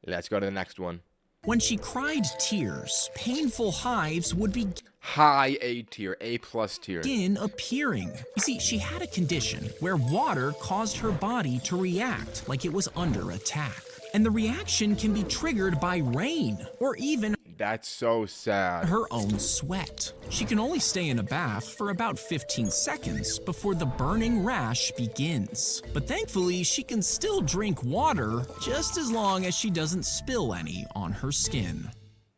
Let's go to the next one. When she cried tears, painful hives would High A tier. A plus tier. begin appearing. You see, she had a condition where water caused her body to react like it was under attack. And the reaction can be triggered by rain or even That's so sad. her own sweat. She can only stay in a bath for about 15 seconds before the burning rash begins. But thankfully, she can still drink water just as long as she doesn't spill any on her skin.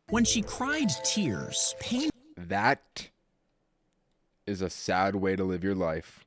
When she cried tears, pain That is a sad way to live your life.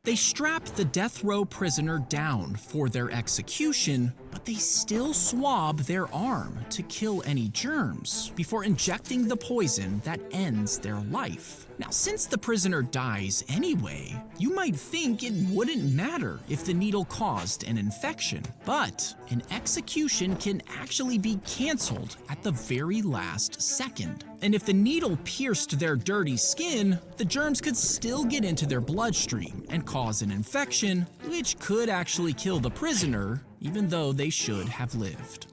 They strapped the death row prisoner down for their execution, but they still swab their arm to kill any germs before injecting the poison that ends their life. Now, since the prisoner dies anyway, you might think it wouldn't matter if the needle caused an infection, but an execution can actually be canceled at the very last second. And if the needle pierced their dirty skin, the germs could still get into their bloodstream and cause an infection, which could actually kill the prisoner, even though they should have lived.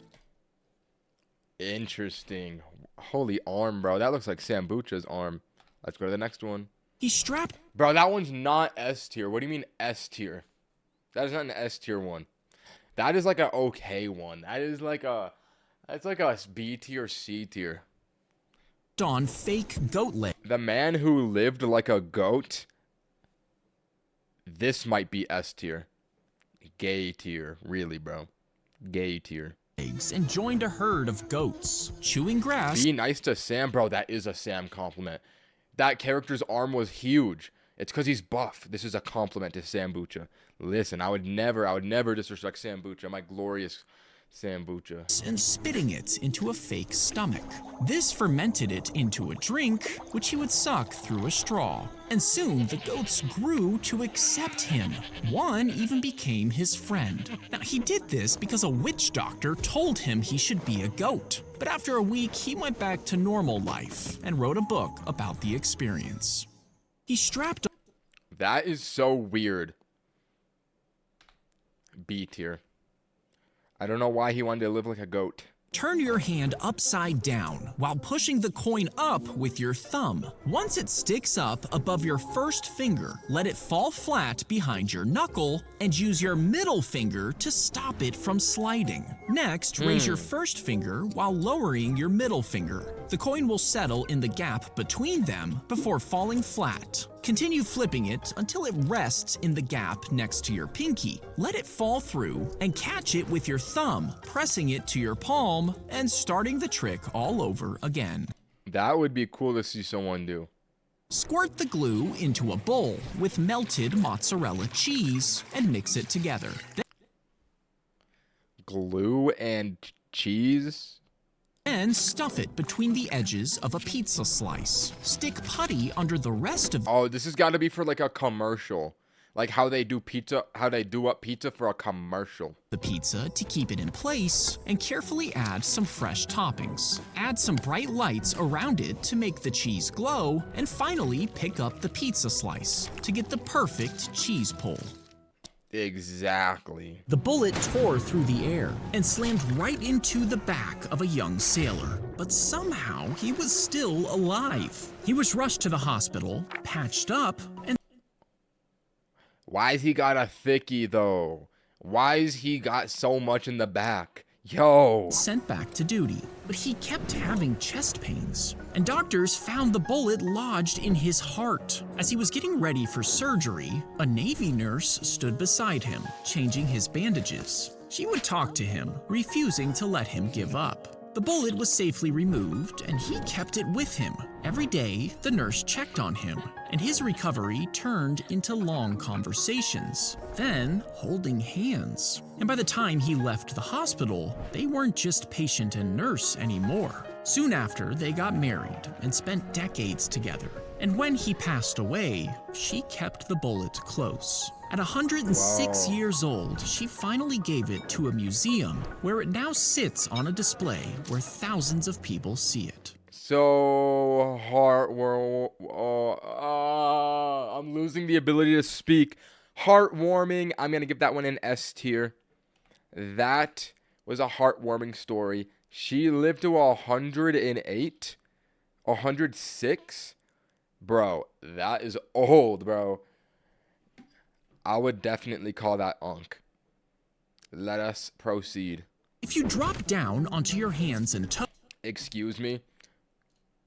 Interesting. Holy arm, bro. That looks like Sambucha's arm. Let's go to the next one. He strapped Bro, that one's not S tier. What do you mean S tier? That is not an S tier one. That is like a okay one. That's like a B tier, C tier. on fake goat legs. The man who lived like a goat. This might be S tier. Gay tier. Really, bro. Gay tier. And joined a herd of goats, chewing grass. Be nice to Sam, bro. That is a Sam compliment. That character's arm was huge. It's because he's buff. This is a compliment to Sambucha. Listen, I would never disrespect Sambucha, my glorious Sambucha. And spitting it into a fake stomach. This fermented it into a drink, which he would suck through a straw. And soon the goats grew to accept him. One even became his friend. Now, he did this because a witch doctor told him he should be a goat. But after a week, he went back to normal life and wrote a book about the experience. He strapped That is so weird. B tier. I don't know why he wanted to live like a goat. Turn your hand upside down while pushing the coin up with your thumb. Once it sticks up above your first finger, let it fall flat behind your knuckle and use your middle finger to stop it from sliding. Next, raise your first finger while lowering your middle finger. The coin will settle in the gap between them before falling flat. Continue flipping it until it rests in the gap next to your pinky. Let it fall through and catch it with your thumb, pressing it to your palm and starting the trick all over again. That would be cool to see someone do. Squirt the glue into a bowl with melted mozzarella cheese and mix it together. Glue and cheese? Then stuff it between the edges of a pizza slice. Stick putty under the rest of Oh, this has got to be for like a commercial. Like how they do up pizza for a commercial. the pizza to keep it in place, and carefully add some fresh toppings. Add some bright lights around it to make the cheese glow, and finally pick up the pizza slice to get the perfect cheese pull. Exactly. The bullet tore through the air and slammed right into the back of a young sailor, but somehow he was still alive. He was rushed to the hospital, patched up, and Why's he got a thickie though? Why's he got so much in the back? Yo. sent back to duty. But he kept having chest pains, and doctors found the bullet lodged in his heart. As he was getting ready for surgery, a Navy nurse stood beside him, changing his bandages. She would talk to him, refusing to let him give up. The bullet was safely removed, and he kept it with him. Every day, the nurse checked on him, and his recovery turned into long conversations, then holding hands. And by the time he left the hospital, they weren't just patient and nurse anymore. Soon after, they got married and spent decades together. And when he passed away, she kept the bullet close. At 106 years old, she finally gave it to a museum where it now sits on a display where thousands of people see it. So heartwarming. I'm losing the ability to speak. Heartwarming. I'm going to give that one an S tier. That was a heartwarming story. She lived to 108, 106. Bro, that is old, bro. I would definitely call that Unk. Let us proceed. If you drop down onto your hands and toes, Excuse me?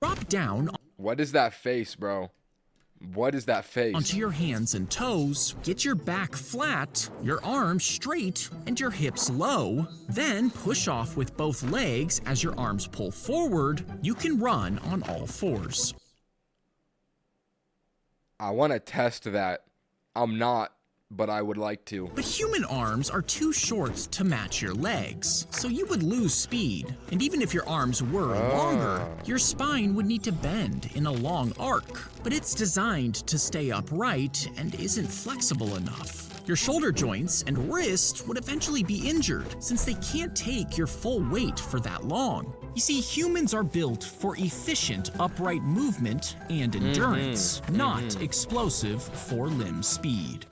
drop down What is that face, bro? What is that face? onto your hands and toes, get your back flat, your arms straight, and your hips low. Then push off with both legs as your arms pull forward. You can run on all fours. I want to test that. I'm not, but I would like to. But human arms are too short to match your legs, so you would lose speed. And even if your arms were longer, your spine would need to bend in a long arc. But it's designed to stay upright and isn't flexible enough. Your shoulder joints and wrist would eventually be injured since they can't take your full weight for that long. You see, humans are built for efficient upright movement and endurance, not explosive four-limb speed.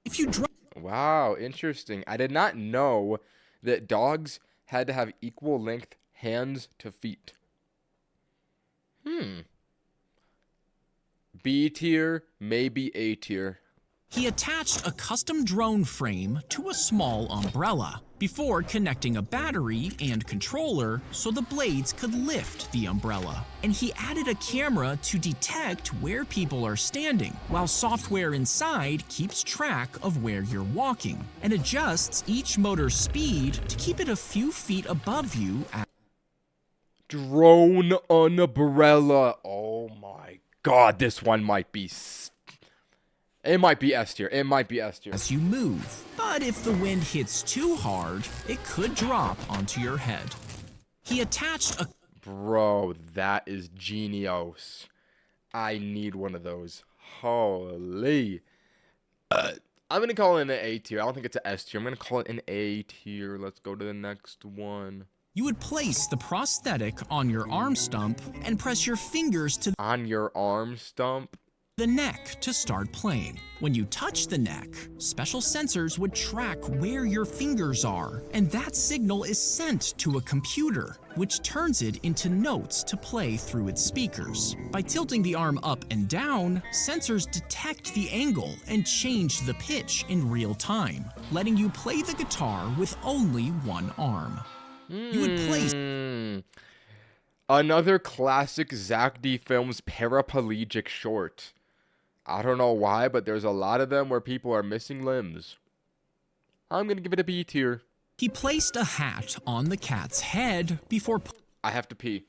If you drop Wow, interesting. I did not know that dogs had to have equal length hands to feet. B tier, maybe A tier. He attached a custom drone frame to a small umbrella before connecting a battery and controller so the blades could lift the umbrella. And he added a camera to detect where people are standing, while software inside keeps track of where you're walking and adjusts each motor's speed to keep it a few feet above you Drone umbrella. Oh my god, this one might be... It might be S tier. It might be S tier. as you move. But if the wind hits too hard, it could drop onto your head. He attached a Bro, that is genius. I need one of those. Holy. I'm going to call it an A tier. I don't think it's an S tier. I'm going to call it an A tier. Let's go to the next one. You would place the prosthetic on your arm stump and press your fingers to On your arm stump. the neck to start playing. When you touch the neck, special sensors would track where your fingers are, and that signal is sent to a computer, which turns it into notes to play through its speakers. By tilting the arm up and down, sensors detect the angle and change the pitch in real time, letting you play the guitar with only one arm. You would place Another classic Zack D Films paraplegic short. I don't know why, but there's a lot of them where people are missing limbs. I'm going to give it a B tier. He placed a hat on the cat's head before I have to pee.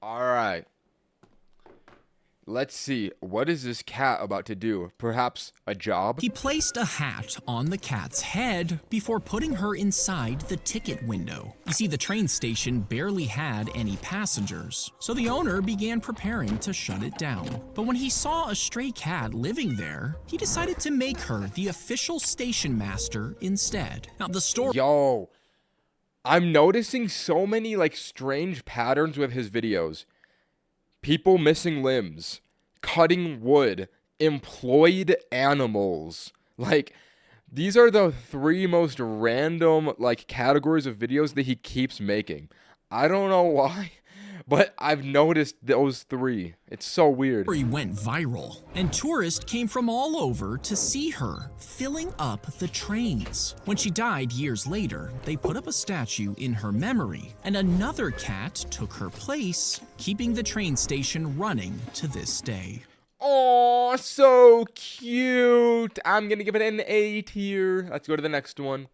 All right. Let's see. What is this cat about to do? Perhaps a job? He placed a hat on the cat's head before putting her inside the ticket window. You see, the train station barely had any passengers, so the owner began preparing to shut it down. But when he saw a stray cat living there, he decided to make her the official station master instead. Now, the story Yo, I'm noticing so many like strange patterns with his videos. People missing limbs, cutting wood, employed animals. Like, these are the three most random like categories of videos that he keeps making. I don't know why, But I've noticed those three. It's so weird. Story went viral, and tourists came from all over to see her, filling up the trains. When she died years later, they put up a statue in her memory, and another cat took her place, keeping the train station running to this day. Oh, so cute. I'm gonna give it an A tier. Let's go to the next one.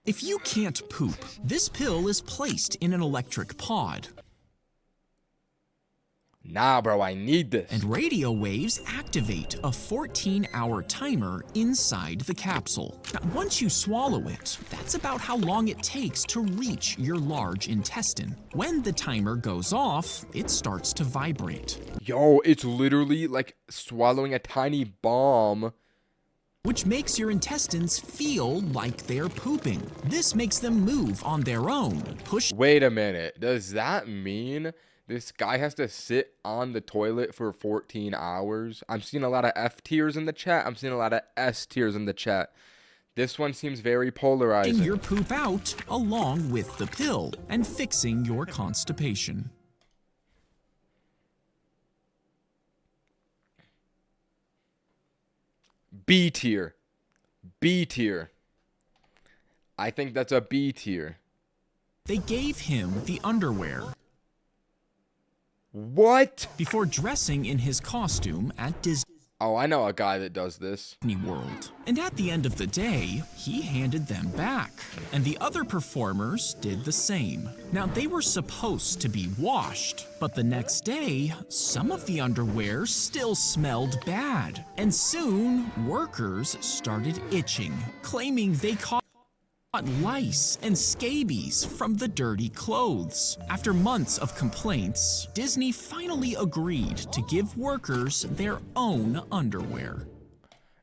If you can't poop, this pill is placed in an electric pod, Nah, bro, I need this. and radio waves activate a 14-hour timer inside the capsule. Now, once you swallow it, that's about how long it takes to reach your large intestine. When the timer goes off, it starts to vibrate, Yo, it's literally like swallowing a tiny bomb. which makes your intestines feel like they're pooping. This makes them move on their own, push Wait a minute. Does that mean this guy has to sit on the toilet for 14 hours? I'm seeing a lot of F tiers in the chat. I'm seeing a lot of S tiers in the chat. This one seems very polarizing. your poop out along with the pill and fixing your constipation. B tier. B tier. I think that's a B tier. They gave him the underwear What? before dressing in his costume at Disney Oh, I know a guy that does this. World. And at the end of the day, he handed them back. And the other performers did the same. Now, they were supposed to be washed, but the next day, some of the underwear still smelled bad. And soon, workers started itching, claiming they caught lice and scabies from the dirty clothes. After months of complaints, Disney finally agreed to give workers their own underwear.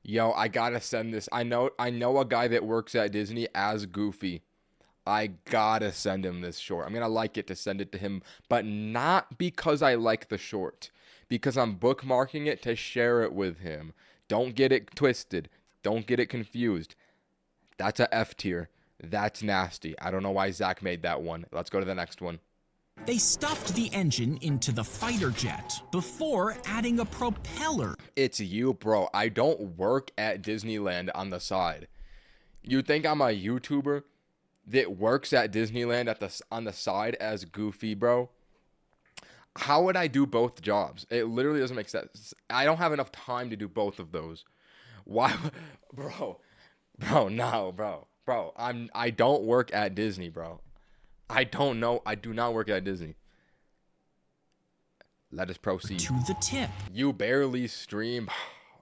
Yo, I gotta send this. I know a guy that works at Disney as Goofy. I gotta send him this short. I'm gonna like it to send it to him, but not because I like the short. Because I'm bookmarking it to share it with him. Don't get it twisted. Don't get it confused. That's a F tier. That's nasty. I don't know why Zack made that one. Let's go to the next one. They stuffed the engine into the fighter jet before adding a propeller. It's you, bro. I don't work at Disneyland on the side. You think I'm a YouTuber that works at Disneyland on the side as Goofy, bro? How would I do both jobs? It literally doesn't make sense. I don't have enough time to do both of those. Why, bro? No, bro. Bro, I don't work at Disney, bro. I don't know. I do not work at Disney. Let us proceed. To the tip. You barely stream.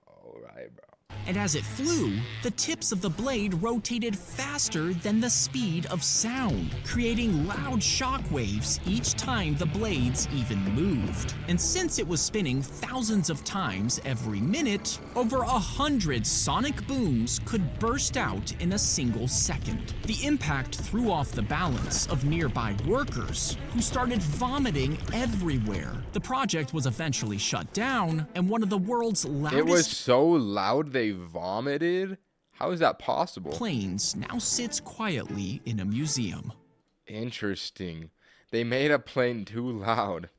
All right, bro. And as it flew, the tips of the blade rotated faster than the speed of sound, creating loud shock waves each time the blades even moved. And since it was spinning thousands of times every minute, over 100 sonic booms could burst out in a single second. The impact threw off the balance of nearby workers, who started vomiting everywhere. The project was eventually shut down, and one of the world's loudest It was so loud they vomited? How is that possible? planes now sits quietly in a museum. Interesting. They made a plane too loud.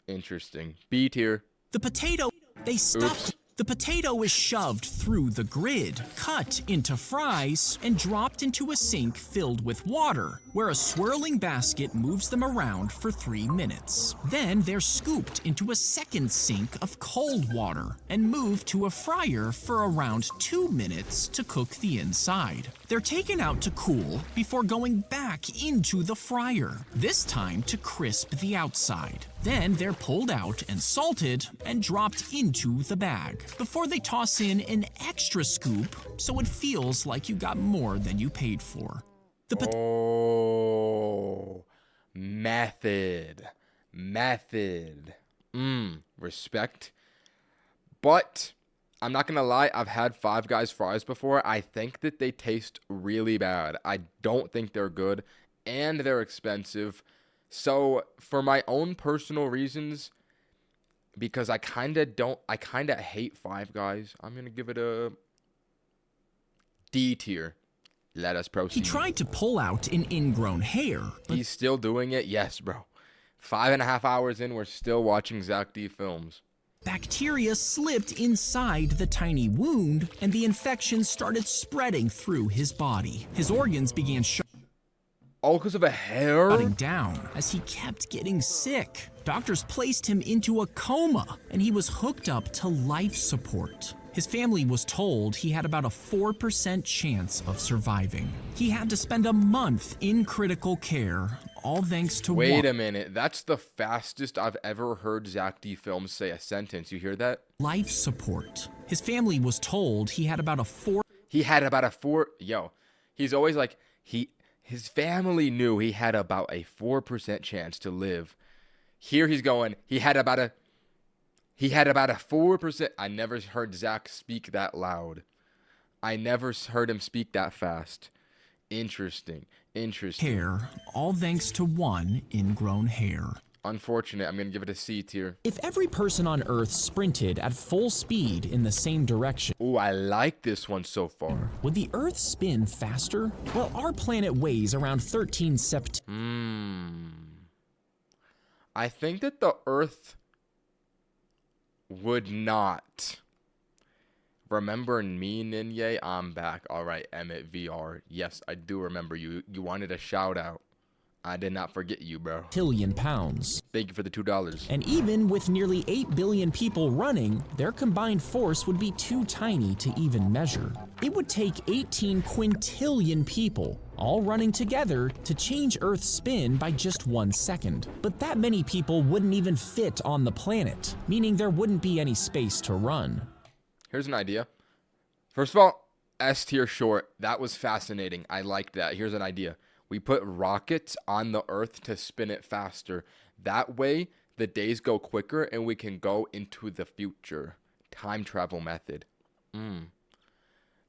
Interesting. B tier. The potato they stuffed. Oops. The potato is shoved through the grid, cut into fries, and dropped into a sink filled with water, where a swirling basket moves them around for 3 minutes. Then they're scooped into a second sink of cold water and moved to a fryer for around 2 minutes to cook the inside. They're taken out to cool before going back into the fryer, this time to crisp the outside. Then they're pulled out and salted and dropped into the bag before they toss in an extra scoop so it feels like you got more than you paid for. Oh, method. Respect. But I'm not gonna lie, I've had Five Guys fries before. I think that they taste really bad. I don't think they're good, and they're expensive. So for my own personal reasons, because I kind of hate Five Guys, I'm gonna give it a D tier. Let us proceed. He tried to pull out an ingrown hair, but He's still doing it? Yes, bro. 5.5 hours in, we're still watching Zack D films. Bacteria slipped inside the tiny wound, and the infection started spreading through his body. His organs began All because of a hair? shutting down as he kept getting sick. Doctors placed him into a coma, and he was hooked up to life support. His family was told he had about a 4% chance of surviving. He had to spend a month in critical care, all thanks to Wait a minute. That's the fastest I've ever heard Zack D films say a sentence. You hear that? life support. His family was told he had about a 4 He had about a 4. Yo, he's always like, his family knew he had about a 4% chance to live. Here he's going, he had about a 4%. I never heard Zack speak that loud. I never heard him speak that fast. Interesting. hair, all thanks to one ingrown hair. Unfortunate. I'm going to give it a C tier. If every person on Earth sprinted at full speed in the same direction, Ooh, I like this one so far. would the Earth spin faster? Well, our planet weighs around 13 sept. I think that the Earth would not. Remember me, Ninye? I'm back. All right, Emmett VR. Yes, I do remember you. You wanted a shout out. I did not forget you, bro. Tillion pounds. Thank you for the $2. And even with nearly 8 billion people running, their combined force would be too tiny to even measure. It would take 18 quintillion people, all running together, to change Earth's spin by just 1 second. But that many people wouldn't even fit on the planet, meaning there wouldn't be any space to run. Here's an idea. First of all, S tier short. That was fascinating. I liked that. Here's an idea. We put rockets on the Earth to spin it faster. That way, the days go quicker and we can go into the future. Time travel method.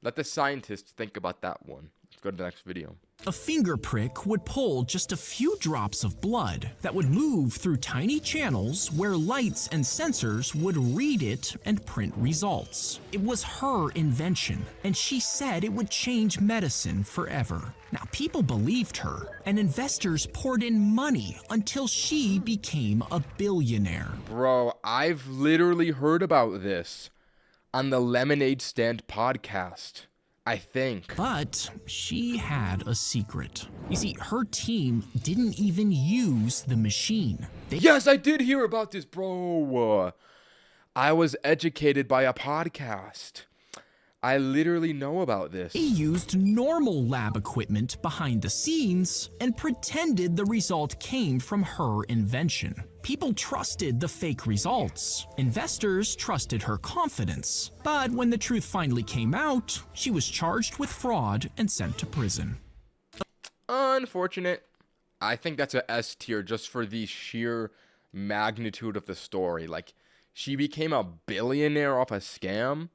Let the scientists think about that one. Let's go to the next video. A finger prick would pull just a few drops of blood that would move through tiny channels where lights and sensors would read it and print results. It was her invention, and she said it would change medicine forever. Now, people believed her, and investors poured in money until she became a billionaire. Bro, I've literally heard about this on the Lemonade Stand podcast. I think. But she had a secret. You see, her team didn't even use the machine. Yes, I did hear about this, bro. I was educated by a podcast. I literally know about this. He used normal lab equipment behind the scenes and pretended the result came from her invention. People trusted the fake results. Investors trusted her confidence. But when the truth finally came out, she was charged with fraud and sent to prison. Unfortunate. I think that's a S tier just for the sheer magnitude of the story. Like, she became a billionaire off a scam.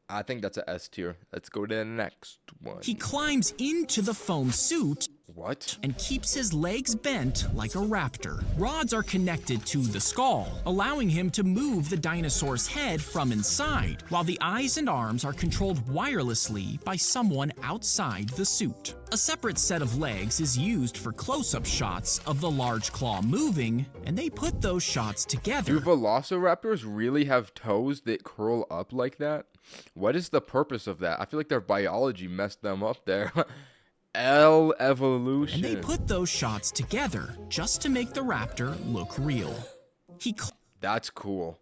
I think that's a S tier. Let's go to the next one. He climbs into the foam suit What? and keeps his legs bent like a raptor. Rods are connected to the skull, allowing him to move the dinosaur's head from inside, while the eyes and arms are controlled wirelessly by someone outside the suit. A separate set of legs is used for close-up shots of the large claw moving, and they put those shots together. Do velociraptors really have toes that curl up like that? What is the purpose of that? I feel like their biology messed them up there. Evolution. And they put those shots together just to make the raptor look real. That's cool.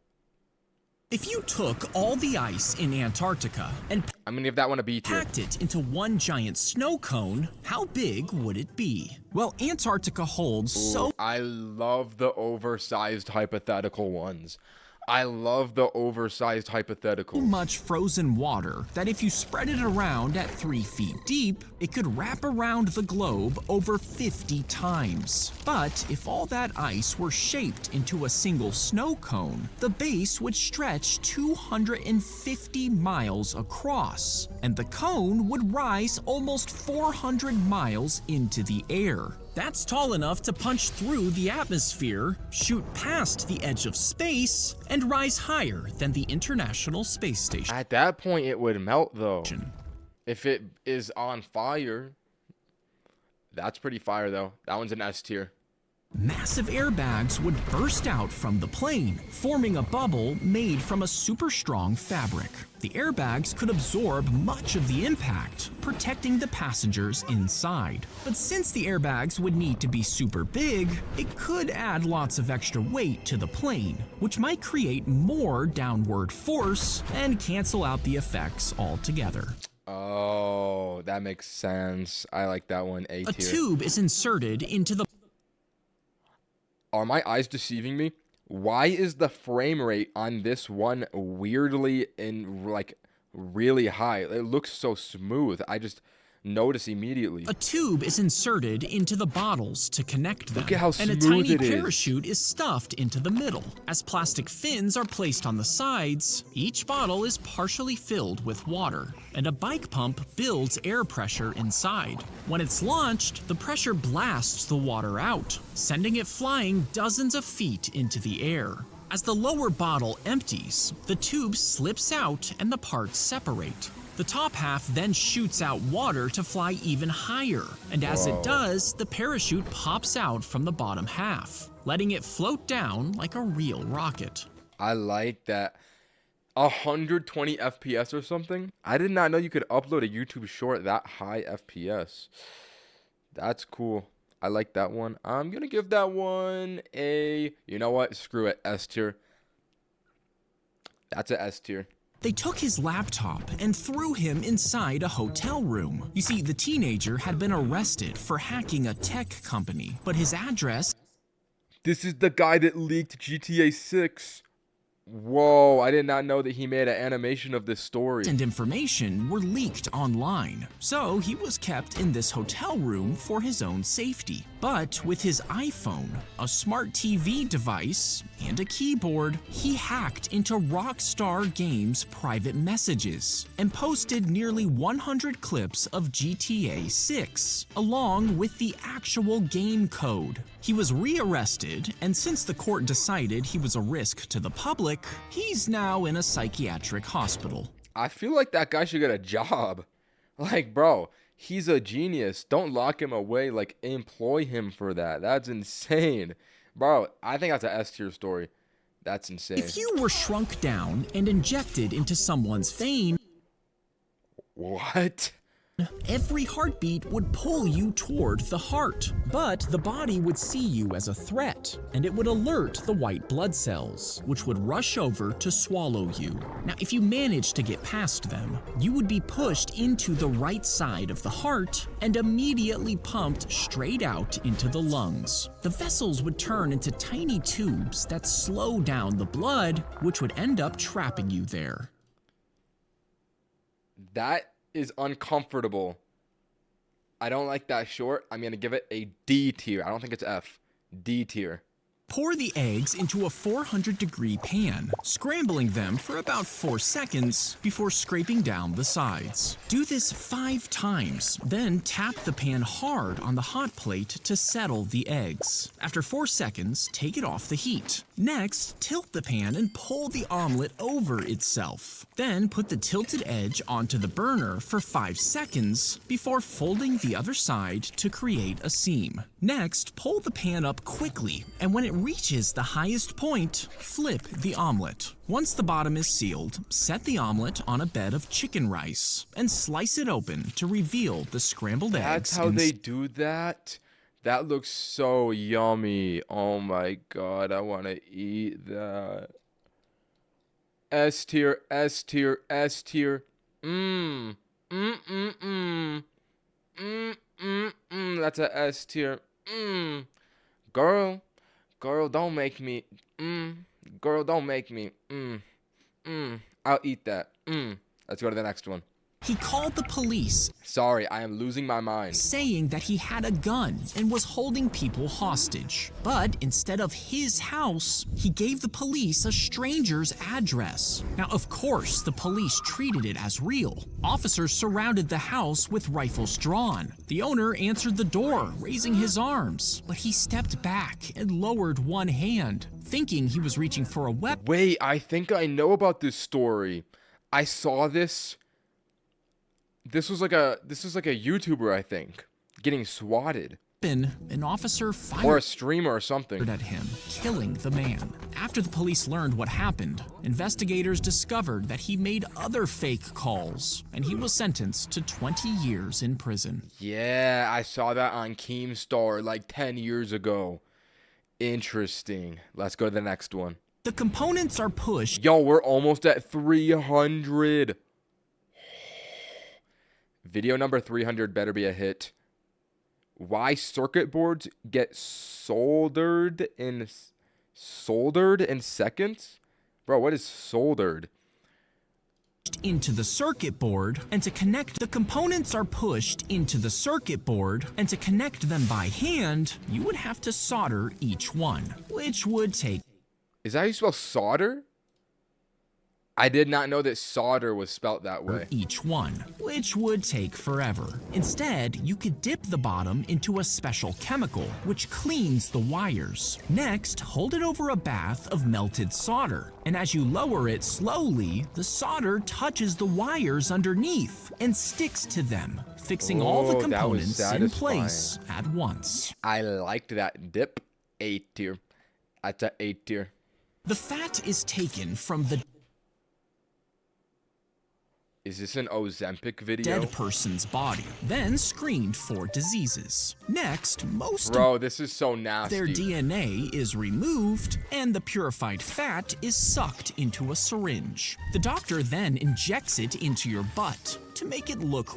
If you took all the ice in Antarctica and I'm gonna give that one a B tier. packed it into one giant snow cone, how big would it be? Well, Antarctica holds so I love the oversized hypothetical ones. I love the oversized hypothetical. much frozen water that if you spread it around at 3 feet deep, it could wrap around the globe over 50 times. But if all that ice were shaped into a single snow cone, the base would stretch 250 miles across, and the cone would rise almost 400 miles into the air. That's tall enough to punch through the atmosphere, shoot past the edge of space, and rise higher than the International Space Station. At that point, it would melt, though. If it is on fire, that's pretty fire, though. That one's an S tier. massive airbags would burst out from the plane, forming a bubble made from a super strong fabric. The airbags could absorb much of the impact, protecting the passengers inside. But since the airbags would need to be super big, it could add lots of extra weight to the plane, which might create more downward force and cancel out the effects altogether. Oh, that makes sense. I like that one. A A tier. tube is inserted into the Are my eyes deceiving me? Why is the frame rate on this one weirdly really high? It looks so smooth. I just notice immediately. A tube is inserted into the bottles to connect them, Look at how and a smooth tiny it is. parachute is stuffed into the middle. As plastic fins are placed on the sides, each bottle is partially filled with water, and a bike pump builds air pressure inside. When it's launched, the pressure blasts the water out, sending it flying dozens of feet into the air. As the lower bottle empties, the tube slips out and the parts separate. The top half then shoots out water to fly even higher, and as it does, the parachute pops out from the bottom half, letting it float down like a real rocket. I like that. 120 FPS or something? I did not know you could upload a YouTube short that high FPS. That's cool. I like that one. I'm going to give that one a, you know what? Screw it. S tier. That's a S tier. They took his laptop and threw him inside a hotel room. You see, the teenager had been arrested for hacking a tech company, but his address This is the guy that leaked GTA 6. Whoa, I did not know that he made an animation of this story. and information were leaked online. So he was kept in this hotel room for his own safety. But with his iPhone, a smart TV device, and a keyboard, he hacked into Rockstar Games' private messages and posted nearly 100 clips of GTA 6, along with the actual game code. He was rearrested, and since the court decided he was a risk to the public, he's now in a psychiatric hospital. I feel like that guy should get a job. Like, bro, he's a genius. Don't lock him away. Like, employ him for that. That's insane. Bro, I think that's an S tier story. That's insane. If you were shrunk down and injected into someone's vein, What? every heartbeat would pull you toward the heart, but the body would see you as a threat, and it would alert the white blood cells, which would rush over to swallow you. Now, if you managed to get past them, you would be pushed into the right side of the heart and immediately pumped straight out into the lungs. The vessels would turn into tiny tubes that slow down the blood, which would end up trapping you there. That is uncomfortable. I don't like that short. I'm going to give it a D tier. I don't think it's F. D tier. Pour the eggs into a 400-degree pan, scrambling them for about 4 seconds before scraping down the sides. Do this 5 times, then tap the pan hard on the hot plate to settle the eggs. After 4 seconds, take it off the heat. Next, tilt the pan and pull the omelet over itself. Then put the tilted edge onto the burner for 5 seconds before folding the other side to create a seam. Next, pull the pan up quickly, and when it reaches the highest point, flip the omelet. Once the bottom is sealed, set the omelet on a bed of chicken rice and slice it open to reveal the scrambled eggs. That's how they do that? That looks so yummy. Oh my god, I want to eat that. S tier, S tier, S tier. Mmm. Mmm, mmm, mmm. Mmm, mmm, mmm. That's a S tier. Mmm. Girl, don't make me. Girl, don't make me. I'll eat that. Let's go to the next one. He called the police, Sorry, I am losing my mind. saying that he had a gun and was holding people hostage. But instead of his house, he gave the police a stranger's address. Now, of course, the police treated it as real. Officers surrounded the house with rifles drawn. The owner answered the door, raising his arms, but he stepped back and lowered one hand, thinking he was reaching for a weapon. Wait, I think I know about this story. I saw this. This was like a YouTuber, I think, getting swatted. happen, an officer Or a fired streamer or something. at him, killing the man. After the police learned what happened, investigators discovered that he made other fake calls, and he was sentenced to 20 years in prison. Yeah, I saw that on Keemstar like 10 years ago. Interesting. Let's go to the next one. The components are pushed Yo, we're almost at 300. Video number 300 better be a hit. Why circuit boards get soldered in seconds? Bro, what is soldered? into the circuit board, and to connect the components are pushed into the circuit board, and to connect them by hand, you would have to solder each one, which would take Is that how you spell solder? I did not know that solder was spelt that way. each one, which would take forever. Instead, you could dip the bottom into a special chemical, which cleans the wires. Next, hold it over a bath of melted solder, and as you lower it slowly, the solder touches the wires underneath and sticks to them, fixing all the Oh, that was components in place at once. I liked that dip. A tier. That's a A tier. The fat is taken from the Is this an Ozempic video? dead person's body, then screened for diseases. Next, most Bro, this is so of nasty. their DNA is removed, and the purified fat is sucked into a syringe. The doctor then injects it into your butt to make it look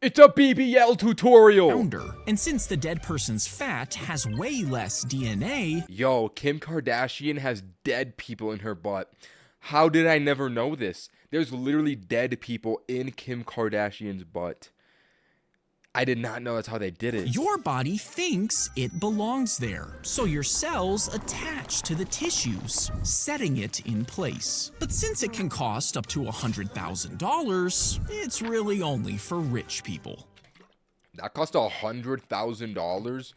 It's a BBL tutorial. rounder. And since the dead person's fat has way less DNA, Yo, Kim Kardashian has dead people in her butt. How did I never know this? There's literally dead people in Kim Kardashian's butt. I did not know that's how they did it. your body thinks it belongs there, so your cells attach to the tissues, setting it in place. But since it can cost up to $100,000, it's really only for rich people. That cost $100,000.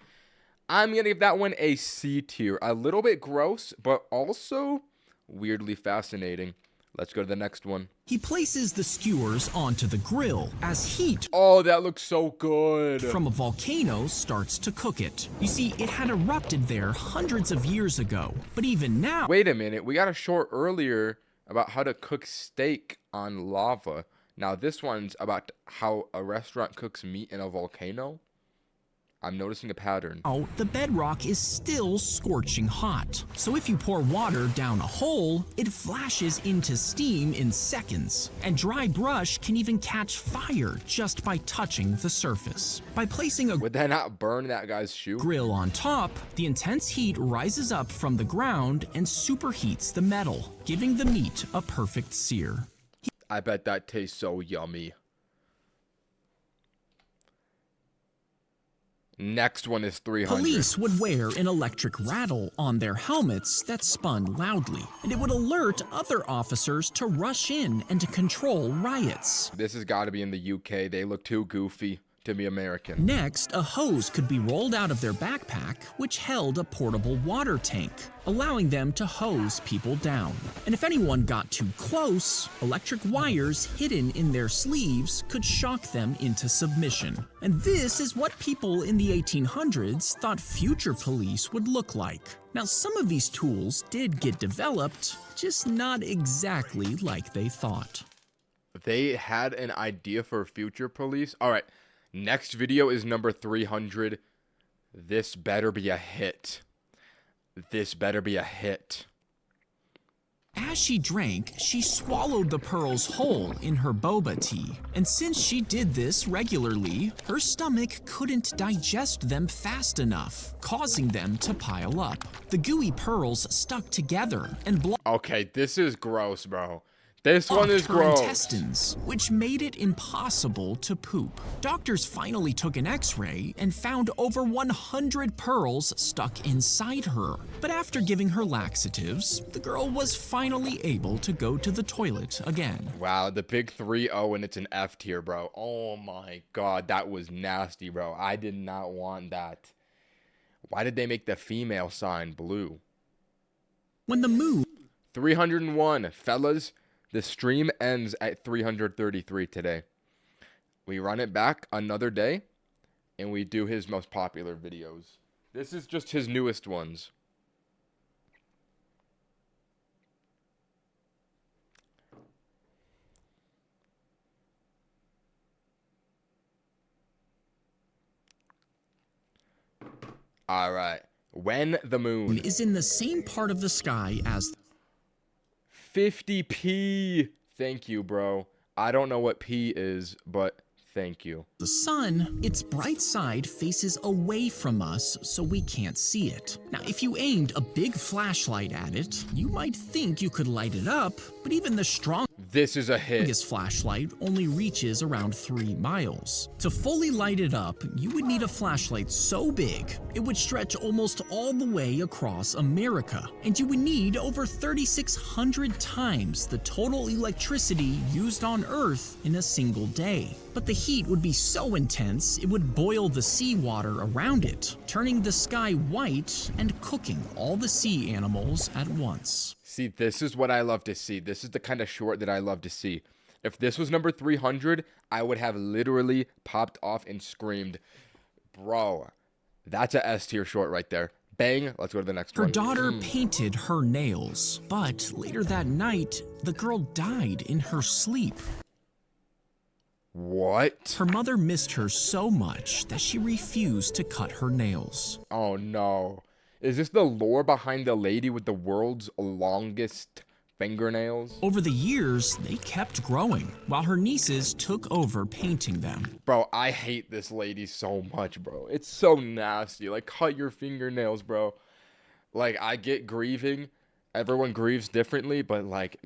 I'm gonna give that one a C tier. A little bit gross, but also weirdly fascinating. Let's go to the next one. He places the skewers onto the grill as heat Oh, that looks so good. from a volcano starts to cook it. You see, it had erupted there hundreds of years ago, but even now, Wait a minute. We got a short earlier about how to cook steak on lava. Now this one's about how a restaurant cooks meat in a volcano. I'm noticing a pattern. the bedrock is still scorching hot. So if you pour water down a hole, it flashes into steam in seconds. And dry brush can even catch fire just by touching the surface. By placing a Would that not burn that guy's shoe? grill on top, the intense heat rises up from the ground and superheats the metal, giving the meat a perfect sear. I bet that tastes so yummy. Next one is 300. Police would wear an electric rattle on their helmets that spun loudly, and it would alert other officers to rush in and to control riots. This has got to be in the UK. They look too goofy to be American. Next, a hose could be rolled out of their backpack, which held a portable water tank, allowing them to hose people down. And if anyone got too close, electric wires hidden in their sleeves could shock them into submission. And this is what people in the 1800s thought future police would look like. Now, some of these tools did get developed, just not exactly like they thought. They had an idea for future police. All right. Next video is number 300. This better be a hit. This better be a hit. As she drank, she swallowed the pearls whole in her boba tea. And since she did this regularly, her stomach couldn't digest them fast enough, causing them to pile up. The gooey pearls stuck together and blocked Okay, this is gross, bro. This one is her gross. intestines, which made it impossible to poop. Doctors finally took an x-ray and found over 100 pearls stuck inside her. But after giving her laxatives, the girl was finally able to go to the toilet again. Wow, the big 3-0 and it's an F tier, bro. Oh my god, that was nasty, bro. I did not want that. Why did they make the female sign blue? When the moon 301, fellas. The stream ends at 333 today. We run it back another day. and we do his most popular videos. This is just his newest ones. All right. When the moon is in the same part of the sky as 50p. Thank you, bro. I don't know what p is, but thank you. the sun, its bright side faces away from us so we can't see it. Now, if you aimed a big flashlight at it, you might think you could light it up, but even the strongest This is a hit. flashlight only reaches around 3 miles. To fully light it up, you would need a flashlight so big, it would stretch almost all the way across America, and you would need over 3,600 times the total electricity used on Earth in a single day. But the heat would be so intense, it would boil the seawater around it, turning the sky white and cooking all the sea animals at once. See, this is what I love to see. This is the kind of short that I love to see. If this was number 300, I would have literally popped off and screamed, bro, that's a S tier short right there. Bang, let's go to the next Her one. daughter painted her nails, but later that night, the girl died in her sleep. What? Her mother missed her so much that she refused to cut her nails. Oh no. Is this the lore behind the lady with the world's longest fingernails? Over the years, they kept growing, while her nieces took over painting them. Bro, I hate this lady so much, bro. It's so nasty. Like, cut your fingernails, bro. Like, I get grieving. Everyone grieves differently, but like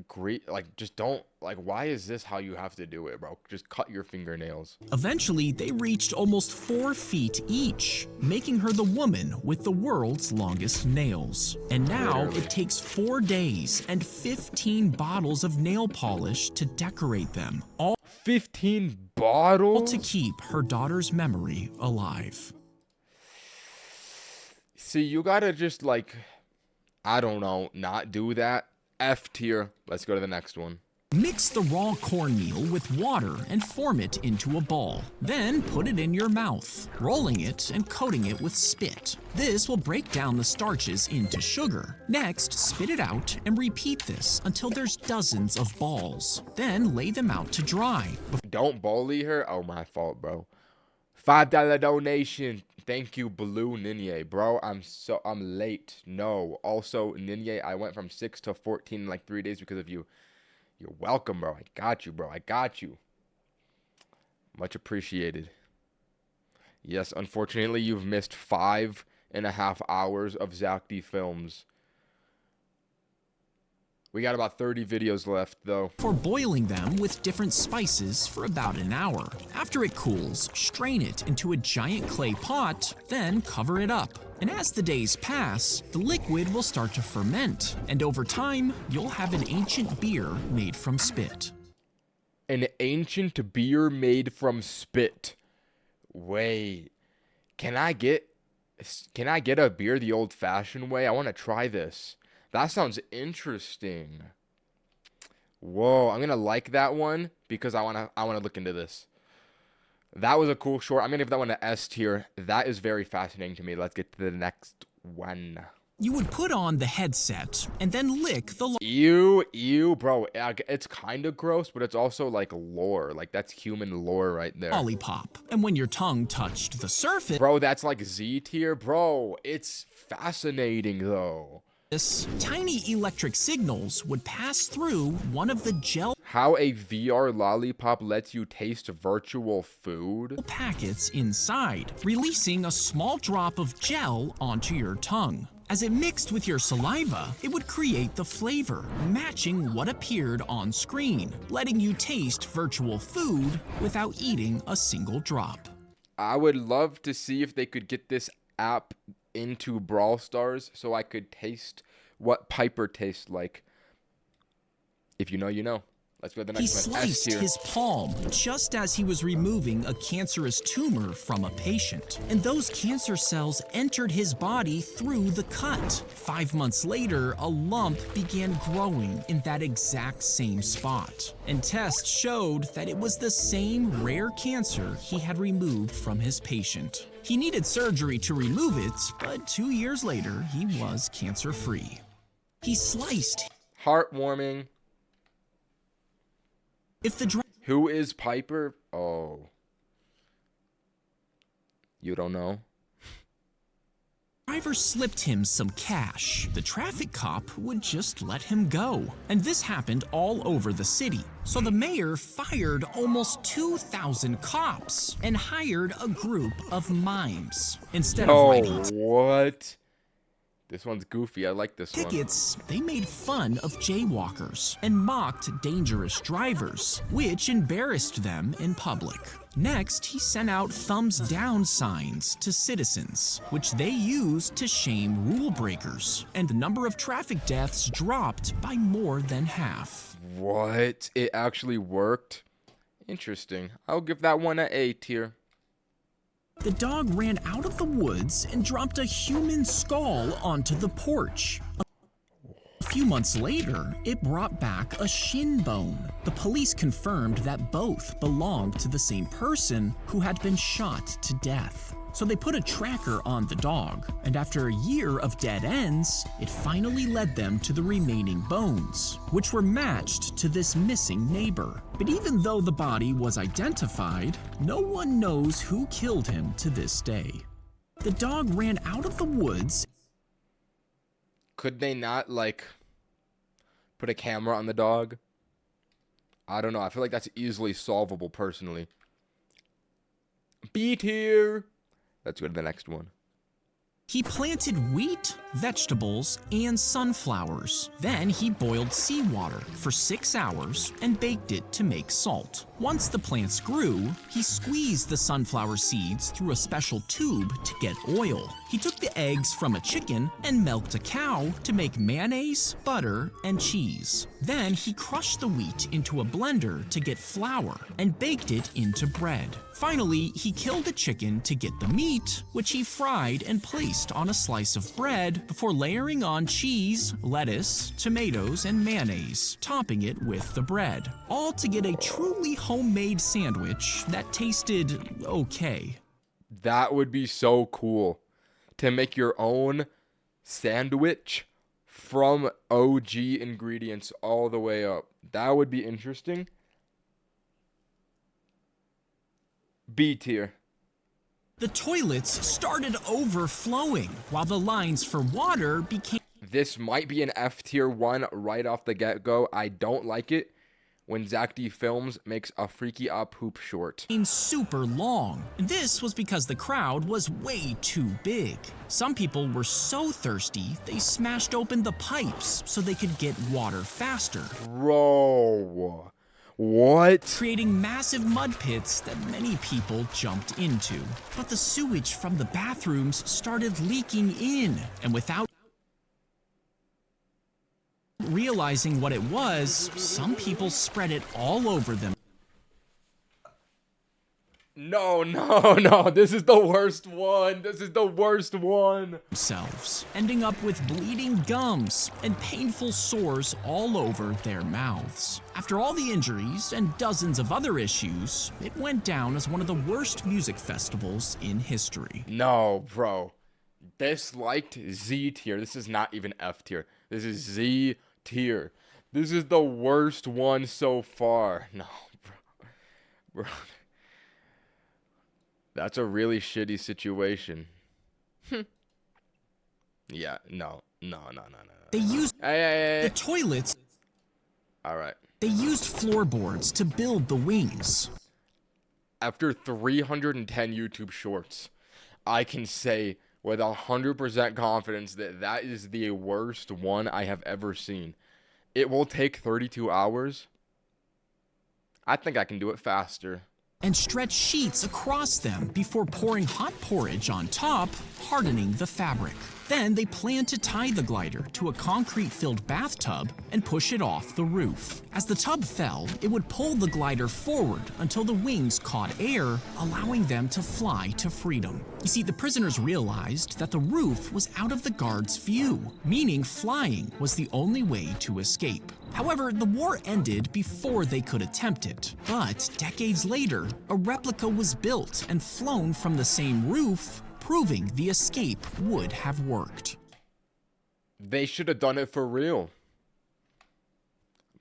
just don't, like, why is this how you have to do it, bro? Just cut your fingernails. Eventually, they reached almost 4 feet each, making her the woman with the world's longest nails. And now Literally. it takes 4 days and 15 bottles of nail polish to decorate them, all 15 bottles? to keep her daughter's memory alive. See, you gotta just, like, I don't know, not do that. F tier. Let's go to the next one. Mix the raw cornmeal with water and form it into a ball. Then put it in your mouth, rolling it and coating it with spit. This will break down the starches into sugar. Next, spit it out and repeat this until there's dozens of balls. Then lay them out to dry. Don't bully her. Oh, my fault, bro. $5 donation. Thank you, Blue Ninja, bro. I'm late. No. Also, Ninja, I went from 6 to 14 in like 3 days because of you. You're welcome, bro. I got you, bro. I got you. Much appreciated. Yes, unfortunately, you've missed 5.5 hours of Zack D films. We got about 30 videos left, though. For boiling them with different spices for about an hour. After it cools, strain it into a giant clay pot, then cover it up. And as the days pass, the liquid will start to ferment, and over time, you'll have an ancient beer made from spit. An ancient beer made from spit. Wait. Can I get a beer the old-fashioned way? I want to try this. That sounds interesting. Whoa, I'm gonna like that one because I wanna look into this. That was a cool short. I'm gonna give that one an S tier. That is very fascinating to me. Let's get to the next one. You would put on the headset and then lick the Ew, bro. It's kind of gross, but it's also like lore. Like, that's human lore right there. lollipop. And when your tongue touched the surface, Bro, that's like Z tier. Bro, it's fascinating though. tiny electric signals would pass through one of the gel How a VR lollipop lets you taste virtual food? packets inside, releasing a small drop of gel onto your tongue. As it mixed with your saliva, it would create the flavor, matching what appeared on screen, letting you taste virtual food without eating a single drop. I would love to see if they could get this app into Brawl Stars so I could taste what Piper tastes like. If you know, you know. Let's go to the He next one. S sliced tier. his palm just as he was removing a cancerous tumor from a patient. And those cancer cells entered his body through the cut. 5 months later, a lump began growing in that exact same spot. And tests showed that it was the same rare cancer he had removed from his patient. He needed surgery to remove it, but 2 years later, he was cancer-free. He sliced. Heartwarming. If the Who is Piper? Oh. You don't know? driver slipped him some cash, the traffic cop would just let him go. And this happened all over the city. So the mayor fired almost 2,000 cops and hired a group of mimes. Instead of Oh, writing what? This one's goofy. I like this one. tickets, they made fun of jaywalkers and mocked dangerous drivers, which embarrassed them in public. Next, he sent out thumbs down signs to citizens, which they used to shame rule breakers, and the number of traffic deaths dropped by more than half. What? It actually worked? Interesting. I'll give that one an A tier. The dog ran out of the woods and dropped a human skull onto the porch. A few months later, it brought back a shin bone. The police confirmed that both belonged to the same person who had been shot to death. So they put a tracker on the dog, and after a year of dead ends, it finally led them to the remaining bones, which were matched to this missing neighbor. But even though the body was identified, no one knows who killed him to this day. The dog ran out of the woods. Could they not, like, put a camera on the dog? I don't know. I feel like that's easily solvable, personally. B tier. Let's go to the next one. He planted wheat, vegetables, and sunflowers. Then he boiled seawater for 6 hours and baked it to make salt. Once the plants grew, he squeezed the sunflower seeds through a special tube to get oil. He took the eggs from a chicken and milked a cow to make mayonnaise, butter, and cheese. Then he crushed the wheat into a blender to get flour and baked it into bread. Finally, he killed a chicken to get the meat, which he fried and placed on a slice of bread before layering on cheese, lettuce, tomatoes, and mayonnaise, topping it with the bread, all to get a truly homemade sandwich that tasted okay. That would be so cool. To make your own sandwich from OG ingredients all the way up. That would be interesting. B tier. The toilets started overflowing, while the lines for water became This might be an F tier one right off the get-go. I don't like it when Zack D Films makes a freaky poop short. super long. This was because the crowd was way too big. Some people were so thirsty, they smashed open the pipes so they could get water faster, Bro. What? creating massive mud pits that many people jumped into. But the sewage from the bathrooms started leaking in, and without realizing what it was, some people spread it all over No. This is the worst one. This is the worst one. themselves, ending up with bleeding gums and painful sores all over their mouths. After all the injuries and dozens of other issues, it went down as one of the worst music festivals in history. No, bro. Disliked Z tier. This is not even F tier. This is Z tier. This is the worst one so far. No, bro. That's a really shitty situation. Yeah, no. They used Hey. the toilets, All right. they used floorboards to build the wings. After 310 YouTube shorts, I can say with 100% confidence that that is the worst one I have ever seen. It will take 32 hours. I think I can do it faster. And stretch sheets across them before pouring hot porridge on top, hardening the fabric. Then they planned to tie the glider to a concrete-filled bathtub and push it off the roof. As the tub fell, it would pull the glider forward until the wings caught air, allowing them to fly to freedom. You see, the prisoners realized that the roof was out of the guards' view, meaning flying was the only way to escape. However, the war ended before they could attempt it. But decades later, a replica was built and flown from the same roof, proving the escape would have worked. They should have done it for real.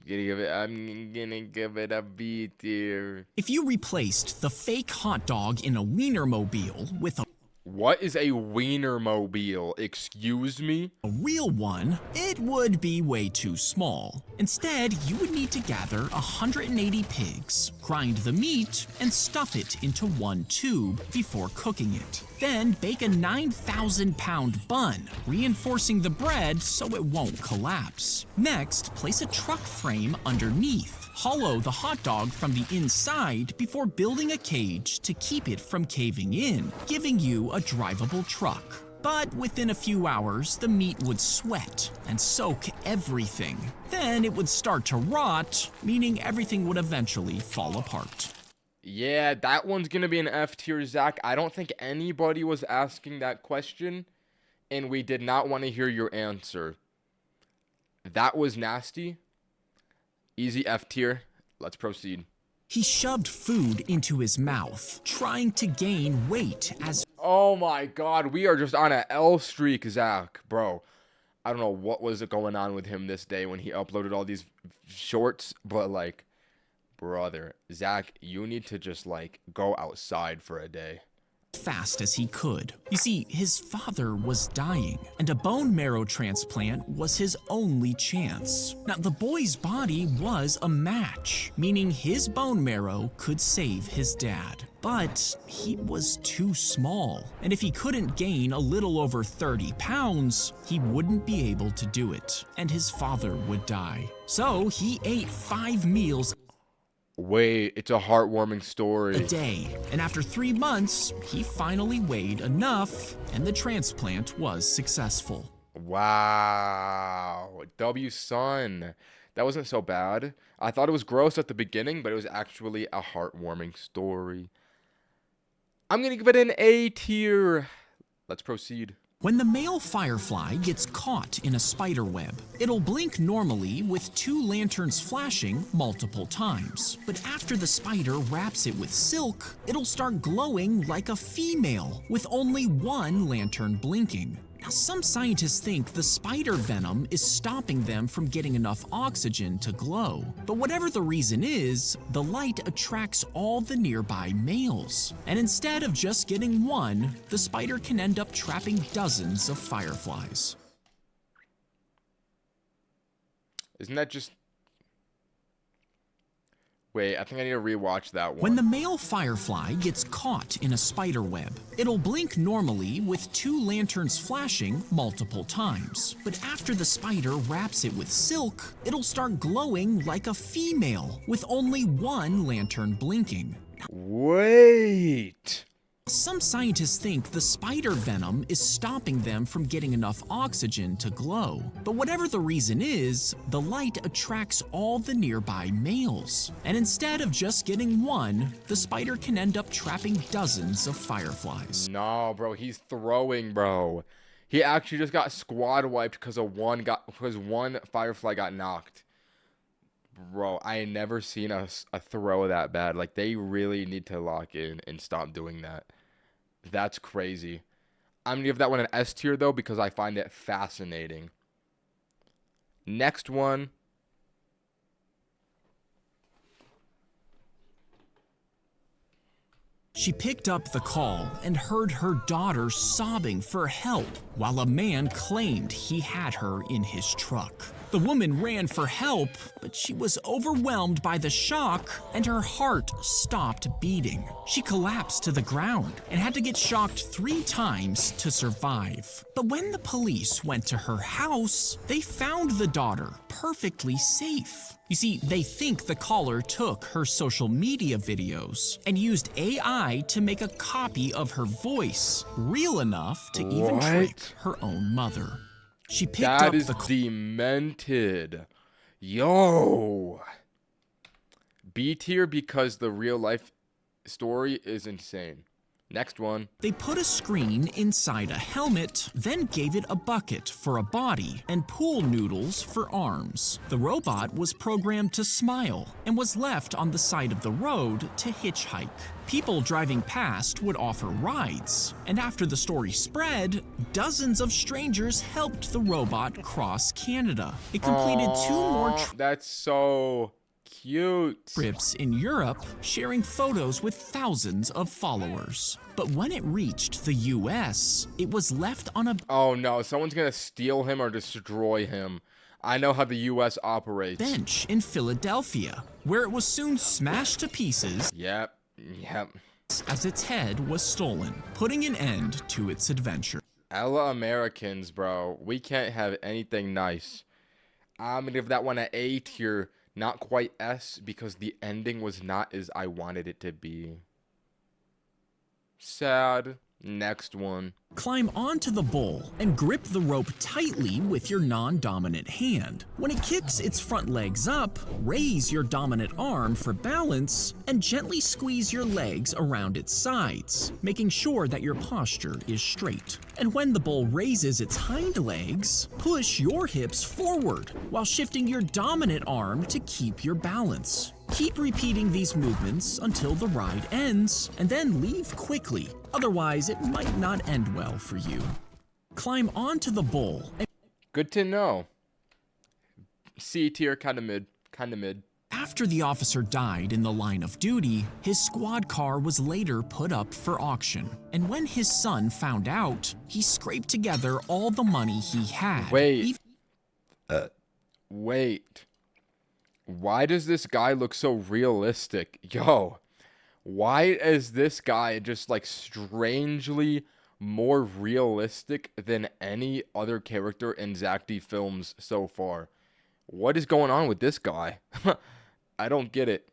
I'm gonna give it a B tier. If you replaced the fake hot dog in a Wienermobile with a What is a Wienermobile? Excuse me? real one, it would be way too small. Instead, you would need to gather 180 pigs, grind the meat, and stuff it into one tube before cooking it. Then bake a 9,000-pound bun, reinforcing the bread so it won't collapse. Next, place a truck frame underneath. Hollow the hot dog from the inside before building a cage to keep it from caving in, giving you a drivable truck. But within a few hours, the meat would sweat and soak everything. Then it would start to rot, meaning everything would eventually fall apart. Yeah, that one's gonna be an F tier, Zach. I don't think anybody was asking that question, and we did not want to hear your answer. That was nasty. Easy F tier. Let's proceed. He shoved food into his mouth, trying to gain weight as Oh my god, we are just on an L streak, Zach. Bro, I don't know what was going on with him this day when he uploaded all these shorts, but like, brother, Zach, you need to just like go outside for a day. fast as he could. You see, his father was dying, and a bone marrow transplant was his only chance. Now, the boy's body was a match, meaning his bone marrow could save his dad. But he was too small, and if he couldn't gain a little over 30 pounds, he wouldn't be able to do it, and his father would die. So he ate 5 meals Wait, it's a heartwarming story. a day, and after 3 months, he finally weighed enough, and the transplant was successful. Wow. W son. That wasn't so bad. I thought it was gross at the beginning, but it was actually a heartwarming story. I'm gonna give it an A tier. Let's proceed. When the male firefly gets caught in a spider web, it'll blink normally with 2 lanterns flashing multiple times. But after the spider wraps it with silk, it'll start glowing like a female with only 1 lantern blinking. Now, some scientists think the spider venom is stopping them from getting enough oxygen to glow. But whatever the reason is, the light attracts all the nearby males. And instead of just getting 1, the spider can end up trapping dozens of fireflies. Isn't that just... Wait, I think I need to rewatch that one. When the male firefly gets caught in a spider web, it'll blink normally with 2 lanterns flashing multiple times. But after the spider wraps it with silk, it'll start glowing like a female with only 1 lantern blinking. Wait. Some scientists think the spider venom is stopping them from getting enough oxygen to glow. But whatever the reason is, the light attracts all the nearby males. And instead of just getting 1, the spider can end up trapping dozens of fireflies. No, bro, he's throwing, bro. He actually just got squad wiped because one firefly got knocked. Bro, I ain't never seen a throw that bad. Like, they really need to lock in and stop doing that. That's crazy. I'm gonna give that one an S tier, though, because I find it fascinating. Next one. She picked up the call and heard her daughter sobbing for help while a man claimed he had her in his truck. The woman ran for help, but she was overwhelmed by the shock and her heart stopped beating. She collapsed to the ground and had to get shocked 3 times to survive. But when the police went to her house, they found the daughter perfectly safe. You see, they think the caller took her social media videos and used AI to make a copy of her voice, real enough to even trick her own mother. She picked That up is the demented. Yo. B tier because the real life story is insane. Next one. They put a screen inside a helmet, then gave it a bucket for a body and pool noodles for arms. The robot was programmed to smile and was left on the side of the road to hitchhike. People driving past would offer rides, and after the story spread, dozens of strangers helped the robot cross Canada. It completed 2 more That's so cute. trips in Europe, sharing photos with thousands of followers. But when it reached the US, it was left on a Oh no, someone's gonna steal him or destroy him. I know how the US operates. bench in Philadelphia, where it was soon smashed to pieces Yep. as its head was stolen, putting an end to its adventure. Ella Americans, bro. We can't have anything nice. I'm gonna give that one an A tier. Not quite S because the ending was not as I wanted it to be. Sad. Next one. Climb onto the bull and grip the rope tightly with your non-dominant hand. When it kicks its front legs up, raise your dominant arm for balance and gently squeeze your legs around its sides, making sure that your posture is straight. And when the bull raises its hind legs, push your hips forward while shifting your dominant arm to keep your balance. Keep repeating these movements until the ride ends, and then leave quickly. Otherwise, it might not end well for you. Climb onto the bull. Good to know. C tier, kind of mid. After the officer died in the line of duty, his squad car was later put up for auction. And when his son found out, he scraped together all the money he had. Wait. Wait. Why does this guy look so realistic? Yo. Why is this guy just like strangely more realistic than any other character in Zack films so far? What is going on with this guy? I don't get it.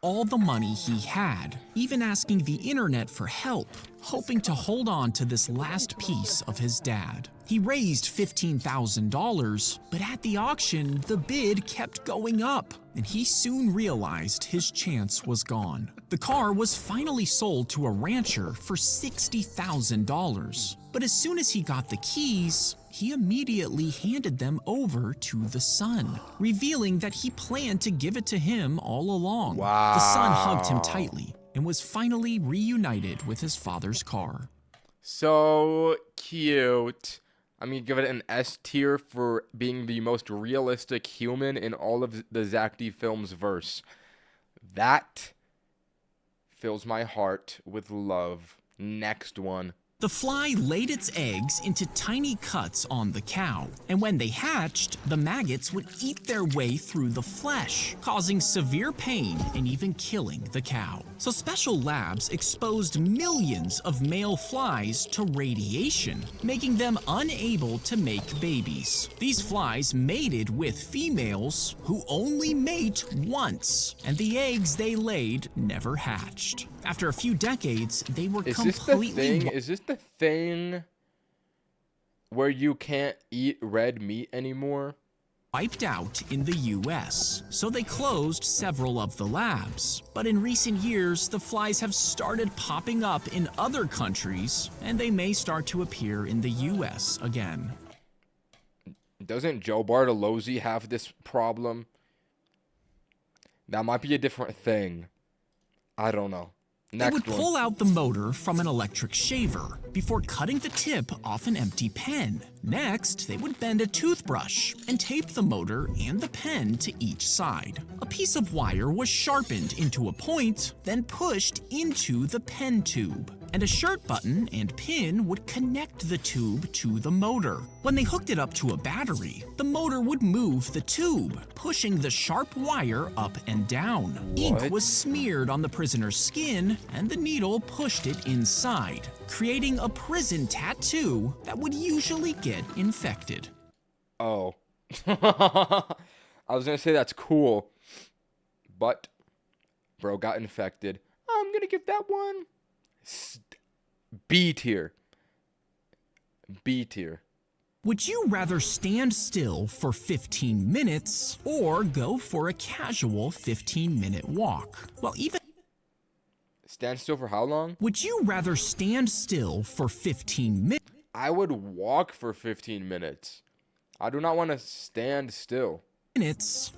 All the money he had, even asking the internet for help, hoping to hold on to this last piece of his dad. He raised $15,000, but at the auction, the bid kept going up, and he soon realized his chance was gone. The car was finally sold to a rancher for $60,000, but as soon as he got the keys, he immediately handed them over to the son, revealing that he planned to give it to him all along. Wow. The son hugged him tightly and was finally reunited with his father's car. So cute. I'm going to give it an S tier for being the most realistic human in all of the Zack films verse. That fills my heart with love. Next one. The fly laid its eggs into tiny cuts on the cow, and when they hatched, the maggots would eat their way through the flesh, causing severe pain and even killing the cow. So special labs exposed millions of male flies to radiation, making them unable to make babies. These flies mated with females who only mate once, and the eggs they laid never hatched. After a few decades, they were completely... Is this the thing where you can't eat red meat anymore? Wiped out in the US, so they closed several of the labs. But in recent years, the flies have started popping up in other countries, and they may start to appear in the US again. Doesn't Joe Bartolozzi have this problem? That might be a different thing. I don't know. They would pull out the motor from an electric shaver before cutting the tip off an empty pen. Next, they would bend a toothbrush and tape the motor and the pen to each side. A piece of wire was sharpened into a point, then pushed into the pen tube. And a shirt button and pin would connect the tube to the motor. When they hooked it up to a battery, the motor would move the tube, pushing the sharp wire up and down. Ink was smeared on the prisoner's skin, and the needle pushed it inside, creating a prison tattoo that would usually get infected. Oh. I was gonna say that's cool. but bro got infected. I'm gonna give that one B tier. B tier. Would you rather stand still for 15 minutes or go for a casual 15-minute walk? Well, even Stand still for how long? would you rather stand still for 15 minutes? I would walk for 15 minutes. I do not want to stand still.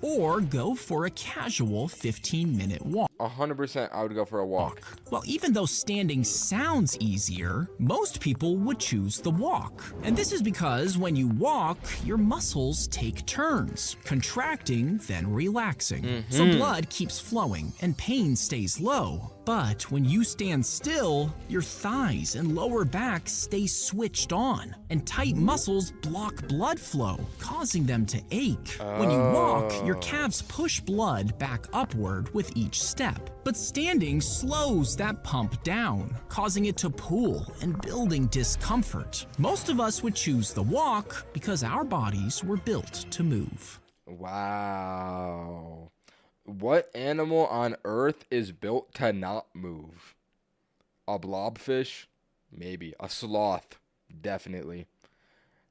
Or go for a casual 15-minute walk? 100% I would go for a walk. Well, even though standing sounds easier, most people would choose the walk. And this is because when you walk, your muscles take turns, contracting, then relaxing. So blood keeps flowing and pain stays low. But when you stand still, your thighs and lower back stay switched on, and tight muscles block blood flow, causing them to ache. When you walk, your calves push blood back upward with each step. But standing slows that pump down, causing it to pool and building discomfort. Most of us would choose the walk because our bodies were built to move. Wow. What animal on Earth is built to not move? A blobfish? Maybe. A sloth? Definitely.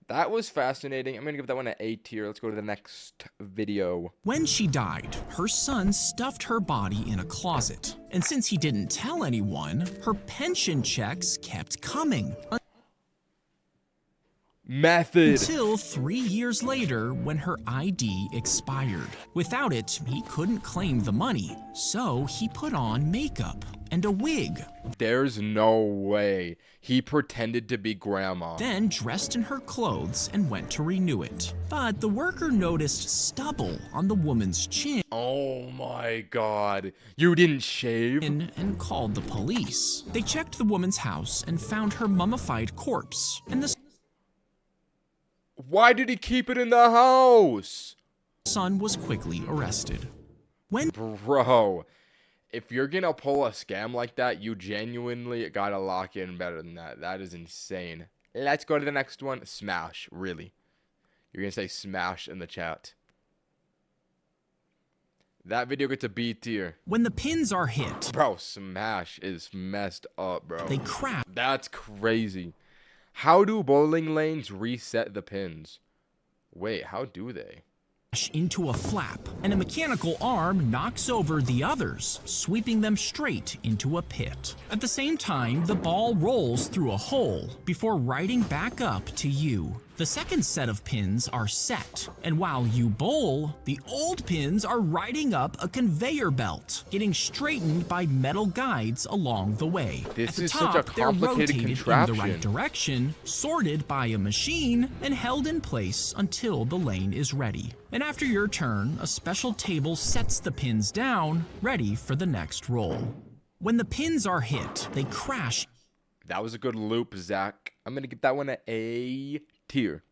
That was fascinating. I'm going to give that one an A tier. Let's go to the next video. When she died, her son stuffed her body in a closet. And since he didn't tell anyone, her pension checks kept coming. Method. Until 3 years later when her ID expired. Without it, he couldn't claim the money, so he put on makeup and a wig. There's no way. He pretended to be grandma. Then dressed in her clothes and went to renew it. But the worker noticed stubble on the woman's chin Oh my god. You didn't shave? and called the police. They checked the woman's house and found her mummified corpse, and the Why did he keep it in the house? son was quickly arrested. When Bro, if you're gonna pull a scam like that, you genuinely gotta lock in better than that. That is insane. Let's go to the next one. Smash, really. You're gonna say smash in the chat. That video gets a B tier. when the pins are hit, Bro, smash is messed up, bro. they crash That's crazy. How do bowling lanes reset the pins? Wait, how do they? into a flap, and a mechanical arm knocks over the others, sweeping them straight into a pit. At the same time, the ball rolls through a hole before riding back up to you. The second set of pins are set, and while you bowl, the old pins are riding up a conveyor belt, getting straightened by metal guides along the way. This At the is top, such a they're complicated rotated in the contraption. right direction, sorted by a machine, and held in place until the lane is ready. And after your turn, a special table sets the pins down, ready for the next roll. When the pins are hit, they crash That was a good loop, Zack. I'm gonna give that one an A tier.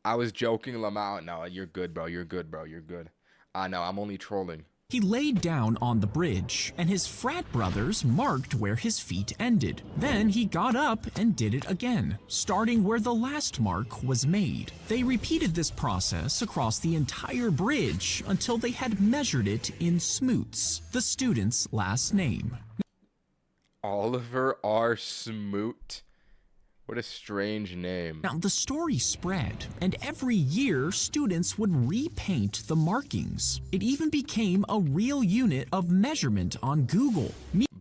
I was joking, Lamau. No, you're good, bro. You're good, bro. You're good. I know, I'm only trolling. He laid down on the bridge, and his frat brothers marked where his feet ended. Then he got up and did it again, starting where the last mark was made. They repeated this process across the entire bridge until they had measured it in Smoots, the student's last name. Oliver R. Smoot. What a strange name. Now, the story spread, and every year students would repaint the markings. It even became a real unit of measurement on Google,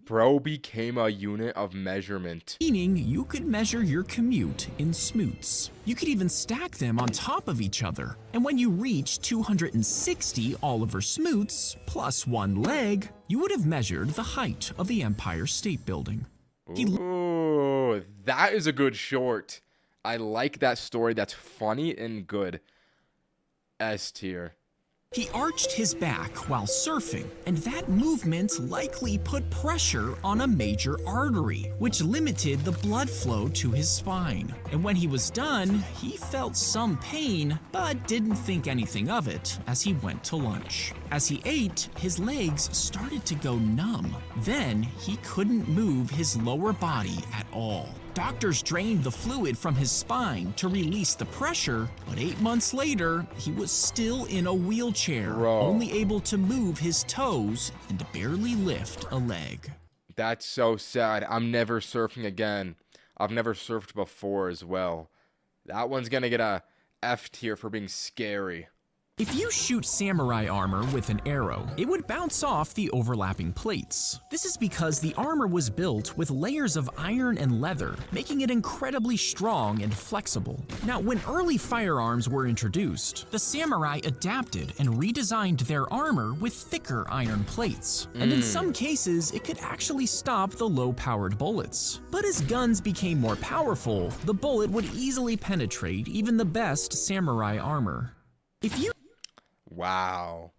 Bro became a unit of measurement. meaning you could measure your commute in Smoots. You could even stack them on top of each other. And when you reached 260 Oliver Smoots plus one leg, you would have measured the height of the Empire State Building. Ooh, that is a good short. I like that story. That's funny and good. S tier. He arched his back while surfing, and that movement likely put pressure on a major artery, which limited the blood flow to his spine. And when he was done, he felt some pain, but didn't think anything of it as he went to lunch. As he ate, his legs started to go numb. Then he couldn't move his lower body at all. Doctors drained the fluid from his spine to release the pressure, but 8 months later, he was still in a wheelchair, Bro. only able to move his toes and barely lift a leg. That's so sad. I'm never surfing again. I've never surfed before as well. That one's gonna get a F tier for being scary. If you shoot samurai armor with an arrow, it would bounce off the overlapping plates. This is because the armor was built with layers of iron and leather, making it incredibly strong and flexible. Now, when early firearms were introduced, the samurai adapted and redesigned their armor with thicker iron plates. And in some cases, it could actually stop the low-powered bullets. But as guns became more powerful, the bullet would easily penetrate even the best samurai armor. If you Wow.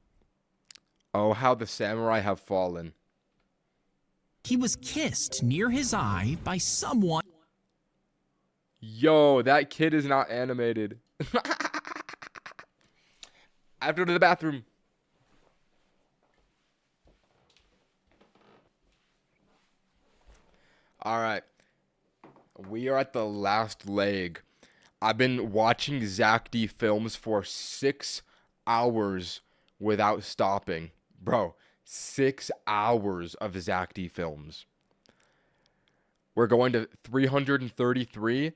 Oh, how the samurai have fallen. He was kissed near his eye by someone. Yo, that kid is not animated. I have to go to the bathroom. All right. We are at the last leg. I've been watching Zack D films for 6 hours without stopping. Bro, 6 hours of Zack D films. We're going to 333.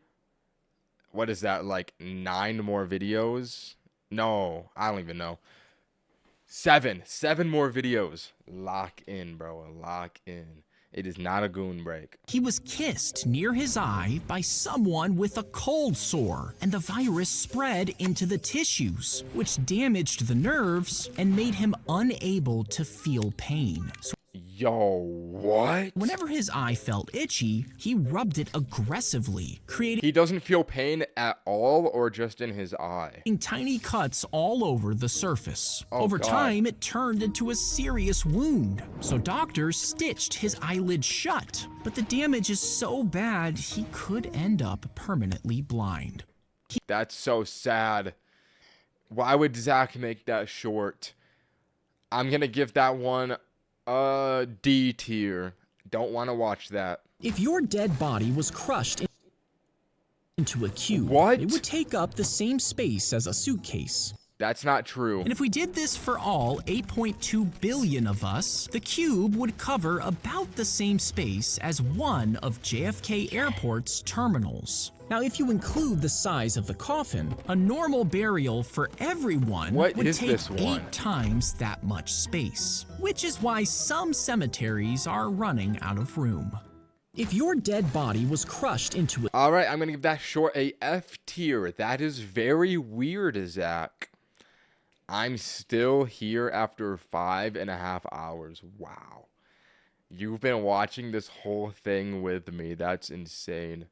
What is that, like 9 more videos? No, I don't even know. 7 more videos. Lock in, bro. Lock in. It is not a goon break. He was kissed near his eye by someone with a cold sore, and the virus spread into the tissues, which damaged the nerves and made him unable to feel pain. So Yo, what? whenever his eye felt itchy, he rubbed it aggressively, creating He doesn't feel pain at all or just in his eye? tiny cuts all over the surface. Oh, Over God. time, it turned into a serious wound, so doctors stitched his eyelid shut. But the damage is so bad, he could end up permanently blind. That's so sad. Why would Zack make that short? I'm gonna give that one a D tier. Don't want to watch that. If your dead body was crushed into a cube, What? it would take up the same space as a suitcase. That's not true. And if we did this for all 8.2 billion of us, the cube would cover about the same space as one of JFK Airport's terminals. Now, if you include the size of the coffin, a normal burial for everyone What would is take this one? 8 times that much space, which is why some cemeteries are running out of room. If your dead body was crushed into a All right, I'm gonna give that short a F tier. That is very weird, Zack. I'm still here after 5.5 hours. Wow. You've been watching this whole thing with me. That's insane.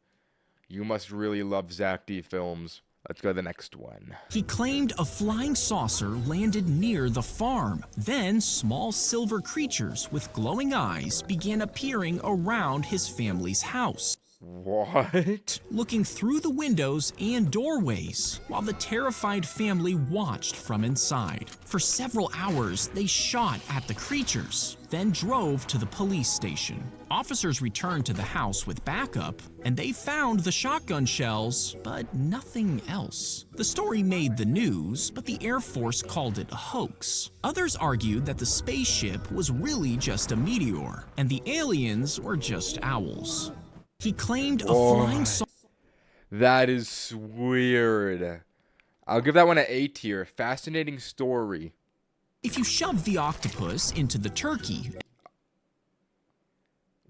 You must really love Zack D films. Let's go to the next one. He claimed a flying saucer landed near the farm. Then small silver creatures with glowing eyes began appearing around his family's house, What? looking through the windows and doorways, while the terrified family watched from inside. For several hours, they shot at the creatures, then drove to the police station. Officers returned to the house with backup, and they found the shotgun shells, but nothing else. The story made the news, but the Air Force called it a hoax. Others argued that the spaceship was really just a meteor, and the aliens were just owls. He claimed a flying saucer. That is weird. I'll give that one an A tier. Fascinating story. If you shove the octopus into the turkey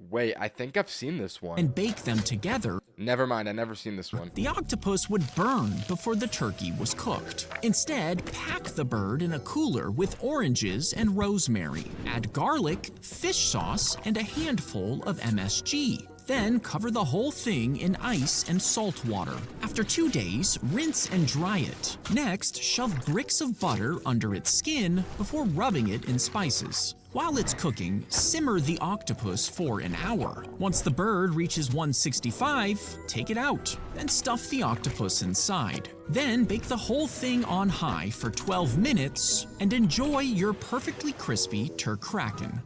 Wait, I think I've seen this one. and bake them together, Never mind, I've never seen this one. the octopus would burn before the turkey was cooked. Instead, pack the bird in a cooler with oranges and rosemary. Add garlic, fish sauce, and a handful of MSG. Then cover the whole thing in ice and salt water. After 2 days, rinse and dry it. Next, shove bricks of butter under its skin before rubbing it in spices. While it's cooking, simmer the octopus for an hour. Once the bird reaches 165, take it out and stuff the octopus inside. Then bake the whole thing on high for 12 minutes and enjoy your perfectly crispy turkraken.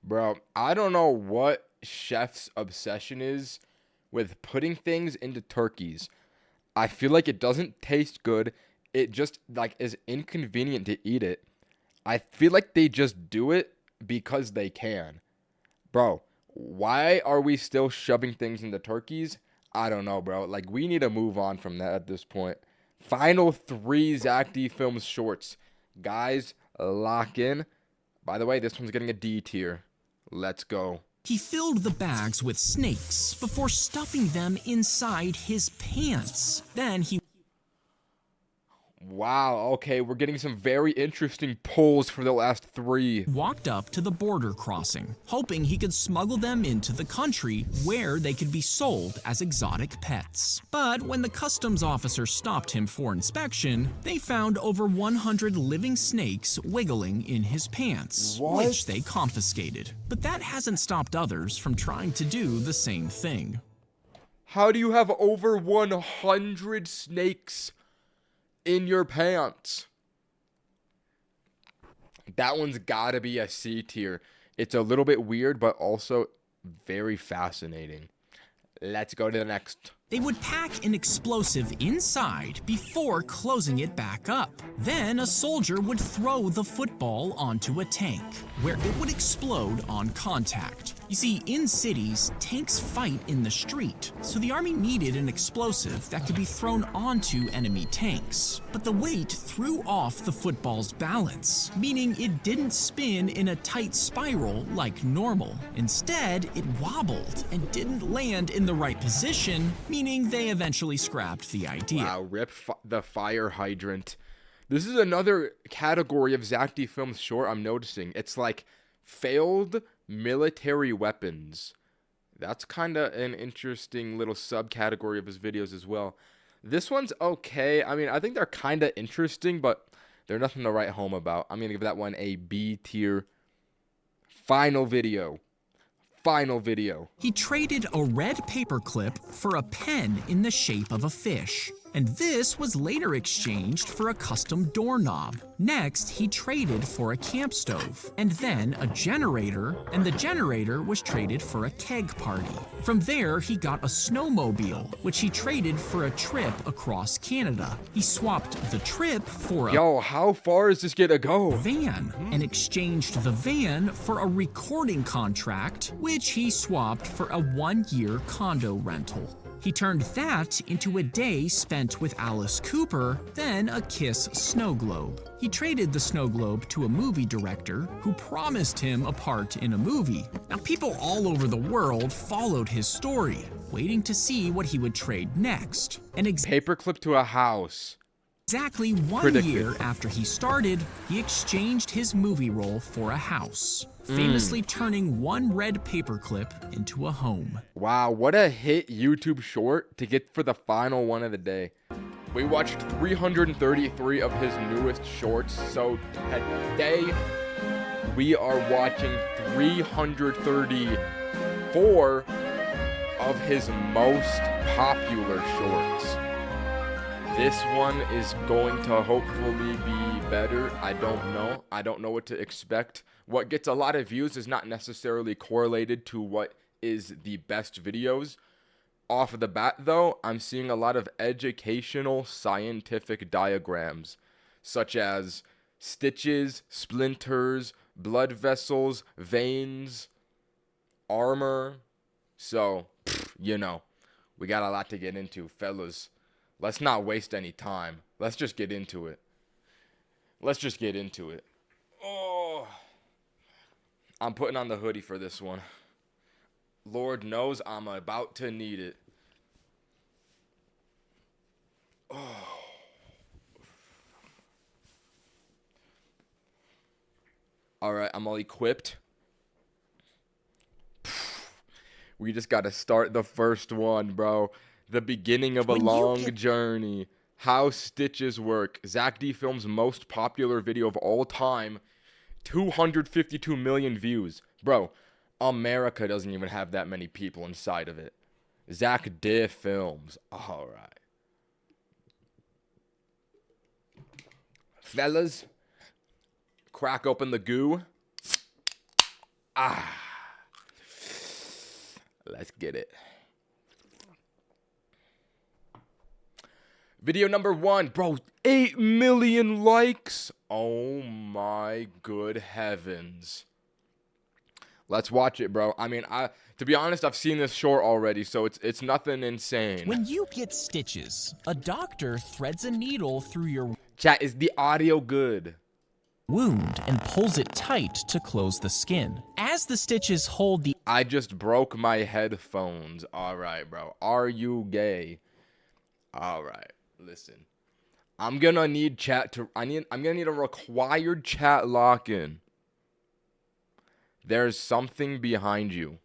Bro, I don't know what chef's obsession is with putting things into turkeys. I feel like it doesn't taste good. It just like is inconvenient to eat it. I feel like they just do it because they can. Bro, why are we still shoving things into turkeys? I don't know, bro. Like, we need to move on from that at this point. Final 3 Zack D Films shorts. Guys, lock in. By the way, this one's getting a D tier. Let's go. He filled the bags with snakes before stuffing them inside his pants. Then he Wow, okay, we're getting some very interesting pulls for the last 3. walked up to the border crossing, hoping he could smuggle them into the country where they could be sold as exotic pets. But when the customs officer stopped him for inspection, they found over 100 living snakes wiggling in his pants, What? which they confiscated. But that hasn't stopped others from trying to do the same thing. How do you have over 100 snakes in your pants? That one's gotta be a C tier. It's a little bit weird, but also very fascinating. Let's go to the next. They would pack an explosive inside before closing it back up. Then a soldier would throw the football onto a tank, where it would explode on contact. You see, in cities, tanks fight in the street, so the army needed an explosive that could be thrown onto enemy tanks. But the weight threw off the football's balance, meaning it didn't spin in a tight spiral like normal. Instead, it wobbled and didn't land in the right position, meaning they eventually scrapped the idea. Wow, rip the fire hydrant. This is another category of Zack D Films short I'm noticing. It's like failed military weapons. That's kind of an interesting little subcategory of his videos as well. This one's okay. I mean, I think they're kind of interesting, but they're nothing to write home about. I'm going to give that one a B tier. Final video. Final video. He traded a red paperclip for a pen in the shape of a fish, and this was later exchanged for a custom doorknob. Next, he traded for a camp stove, and then a generator, and the generator was traded for a keg party. From there, he got a snowmobile, which he traded for a trip across Canada. He swapped the trip for a Yo, how far is this gonna go? van and exchanged the van for a recording contract, which he swapped for a 1-year condo rental. He turned that into a day spent with Alice Cooper, then a Kiss snow globe. He traded the snow globe to a movie director who promised him a part in a movie. Now, people all over the world followed his story, waiting to see what he would trade next. And Paperclip to a house. exactly 1 Predicted. year after he started, he exchanged his movie role for a house, famously turning one red paperclip into a home. Wow, what a hit YouTube short to get for the final one of the day. We watched 333 of his newest shorts, so today we are watching 334 of his most popular shorts. This one is going to hopefully be better. I don't know. I don't know what to expect. What gets a lot of views is not necessarily correlated to what is the best videos. Off of the bat, though, I'm seeing a lot of educational scientific diagrams, such as stitches, splinters, blood vessels, veins, armor. So, you know, we got a lot to get into, fellas. Let's not waste any time. Let's just get into it. Let's just get into it. Oh, I'm putting on the hoodie for this one. Lord knows I'm about to need it. Oh. All right, I'm all equipped. We just got to start the first one, bro. The beginning of a long journey. How stitches work. Zack D Films' most popular video of all time. 252 million views. Bro, America doesn't even have that many people inside of it. Zack D Films. All right. Fellas, crack open the goo. Let's get it. Video number 1, bro, 8 million likes. Oh my good heavens. Let's watch it, bro. I mean, to be honest, I've seen this short already, so it's nothing insane. When you get stitches, a doctor threads a needle through your Chat, is the audio good? wound and pulls it tight to close the skin. As the stitches hold the I just broke my headphones. All right, bro. Are you gay? All right. Listen. I'm going to need chat to I'm going to need a required chat lock-in. There's something behind you.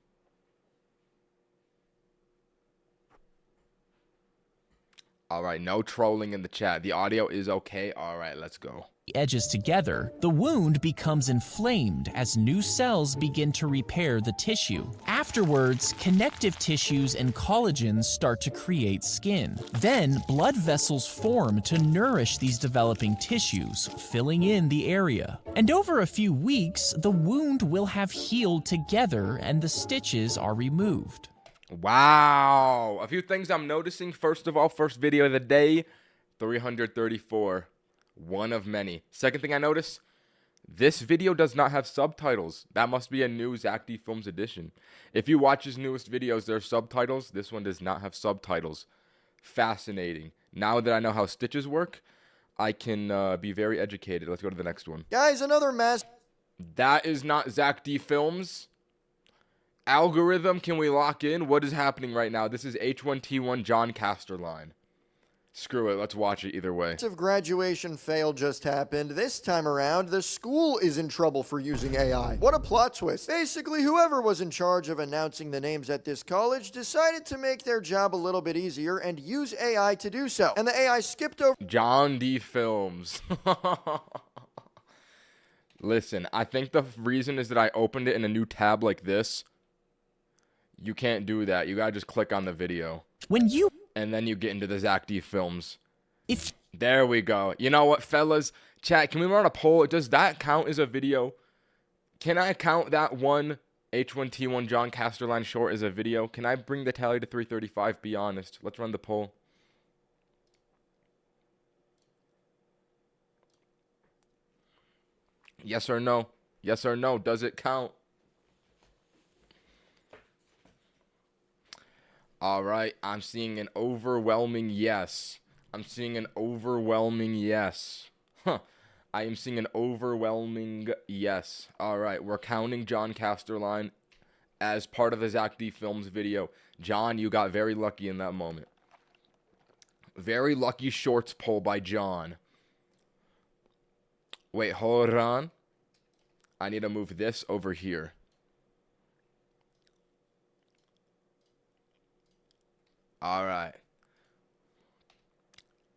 All right, no trolling in the chat. The audio is okay. All right, let's go. edges together, the wound becomes inflamed as new cells begin to repair the tissue. Afterwards, connective tissues and collagens start to create skin. Then, blood vessels form to nourish these developing tissues, filling in the area. And over a few weeks, the wound will have healed together and the stitches are removed. Wow. A few things I'm noticing. First of all, first video of the day, 334. One of many. Second thing I notice, this video does not have subtitles. That must be a new Zack D Films edition. If you watch his newest videos, there are subtitles. This one does not have subtitles. Fascinating. Now that I know how stitches work, I can be very educated. Let's go to the next one. Guys, another mass. That is not Zack D Films. Algorithm, can we lock in? What is happening right now? This is H1T1 John Casterline. Screw it, let's watch it either way. Massive graduation fail just happened. This time around, the school is in trouble for using AI. What a plot twist. Basically, whoever was in charge of announcing the names at this college decided to make their job a little bit easier and use AI to do so. And the AI skipped over John D Films. Listen, I think the reason is that I opened it in a new tab like this. You can't do that. You gotta just click on the video. And then you get into the Zack D Films. There we go. You know what, fellas? Chat, can we run a poll? Does that count as a video? Can I count that one H1T1 John Casterline short as a video? Can I bring the tally to 335? Be honest. Let's run the poll. Yes or no? Yes or no? Does it count? All right, I'm seeing an overwhelming yes. I'm seeing an overwhelming yes. Huh. I am seeing an overwhelming yes. All right, we're counting John Casterline as part of the Zack D Films video. John, you got very lucky in that moment. Very lucky shorts poll by John. Wait, hold on. I need to move this over here. All right.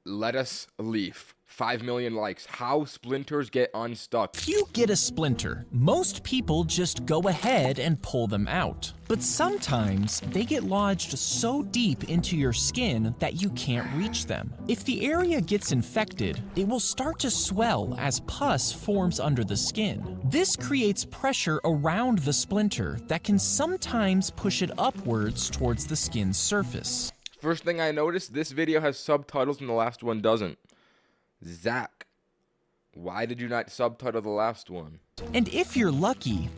Let us leave. 5 million likes. How splinters get unstuck. If you get a splinter, most people just go ahead and pull them out. But sometimes they get lodged so deep into your skin that you can't reach them. If the area gets infected, it will start to swell as pus forms under the skin. This creates pressure around the splinter that can sometimes push it upwards towards the skin's surface. First thing I noticed, this video has subtitles and the last one doesn't. Zack, why did you not subtitle the last one? And if you're lucky,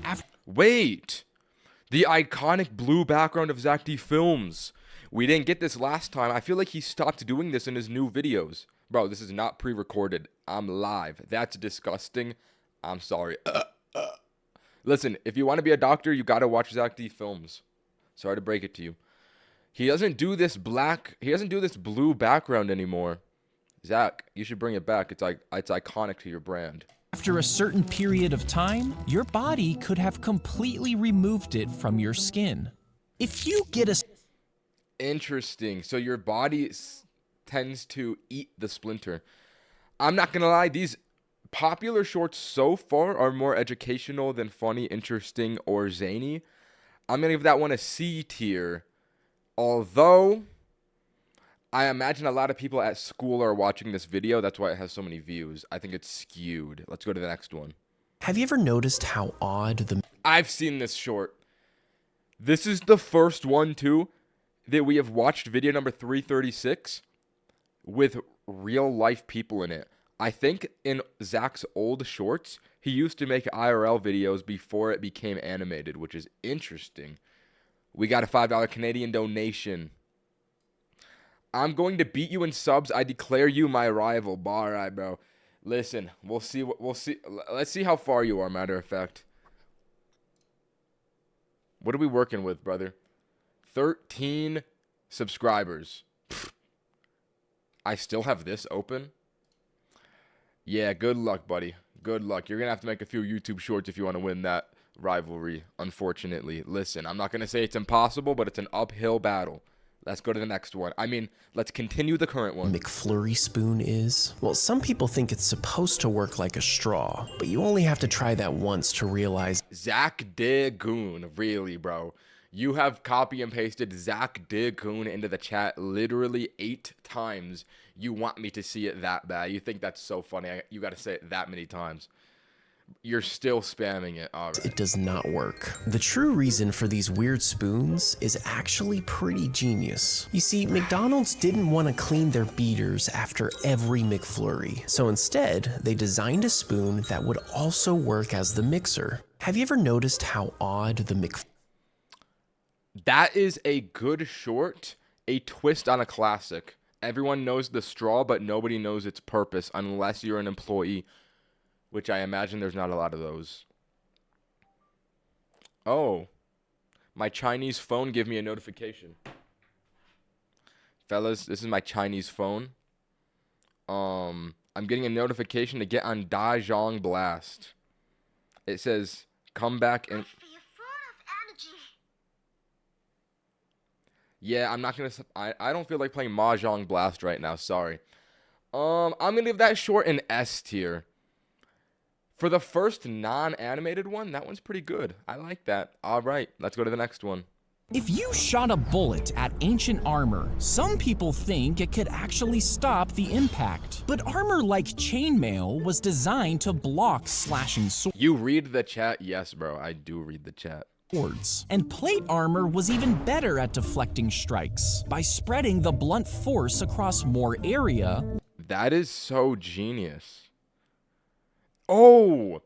Wait! The iconic blue background of Zack D Films. We didn't get this last time. I feel like he stopped doing this in his new videos. Bro, this is not pre-recorded. I'm live. That's disgusting. I'm sorry. Listen, if you want to be a doctor, you gotta watch Zack D Films. Sorry to break it to you. He doesn't do this blue background anymore. Zack, you should bring it back. It's iconic to your brand. After a certain period of time, your body could have completely removed it from your skin. If you get a Interesting. So your body tends to eat the splinter. I'm not gonna lie, these popular shorts so far are more educational than funny, interesting, or zany. I'm gonna give that one a C tier. Although, I imagine a lot of people at school are watching this video. That's why it has so many views. I think it's skewed. Let's go to the next one. Have you ever noticed how odd I've seen this short. This is the first one, too, that we have watched, video number 336, with real life people in it. I think in Zack's old shorts, he used to make IRL videos before it became animated, which is interesting. We got a $5 Canadian donation. I'm going to beat you in subs. I declare you my rival. All right, bro. Listen, we'll see. We'll see. Let's see how far you are, matter of fact. What are we working with, brother? 13 subscribers. Pfft. I still have this open? Yeah, good luck, buddy. Good luck. You're going to have to make a few YouTube shorts if you want to win that rivalry, unfortunately. Listen, I'm not going to say it's impossible, but it's an uphill battle. Let's go to the next one. I mean, let's continue the current one. McFlurry spoon is? Well, some people think it's supposed to work like a straw, but you only have to try that once to realize. Zack Goon, really, bro. You have copy and pasted Zack Goon into the chat literally 8 times. You want me to see it that bad. You think that's so funny. You got to say it that many times. You're still spamming it. All right. It does not work. The true reason for these weird spoons is actually pretty genius. You see, McDonald's didn't want to clean their beaters after every McFlurry, so instead, they designed a spoon that would also work as the mixer. Have you ever noticed how odd the That is a good short, a twist on a classic. Everyone knows the straw, but nobody knows its purpose unless you're an employee, which I imagine there's not a lot of those. Oh, my Chinese phone gave me a notification. Fellas, this is my Chinese phone. I'm getting a notification to get on Dajong Blast. It says, come back and... Yeah, I'm not going to... I don't feel like playing Mahjong Blast right now. Sorry. I'm going to give that short an S tier. For the first non-animated one, that one's pretty good. I like that. All right, let's go to the next one. If you shot a bullet at ancient armor, some people think it could actually stop the impact. But armor like chainmail was designed to block slashing swords. You read the chat? Yes, bro, I do read the chat. And plate armor was even better at deflecting strikes by spreading the blunt force across more area. That is so genius. Oh,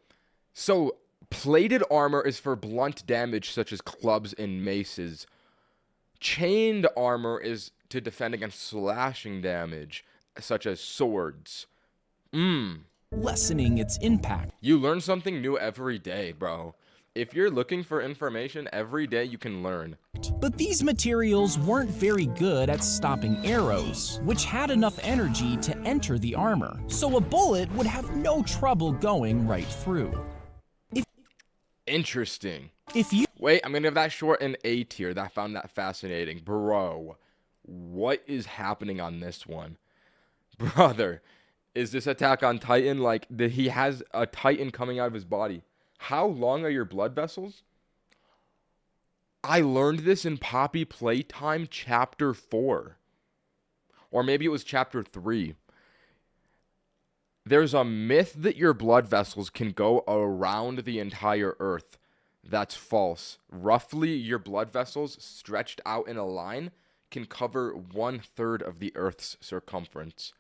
so plated armor is for blunt damage such as clubs and maces. Chained armor is to defend against slashing damage such as swords. Lessening its impact. You learn something new every day, bro. If you're looking for information every day, you can learn. But these materials weren't very good at stopping arrows, which had enough energy to enter the armor, so a bullet would have no trouble going right through. Interesting. If you Wait, I'm gonna give that short an A tier. I found that fascinating. Bro, what is happening on this one? Brother, is this Attack on Titan? Like, he has a Titan coming out of his body. How long are your blood vessels? I learned this in Poppy Playtime Chapter 4. Or maybe it was Chapter 3. There's a myth that your blood vessels can go around the entire Earth. That's false. Roughly, your blood vessels stretched out in a line can cover 1/3 of the Earth's circumference.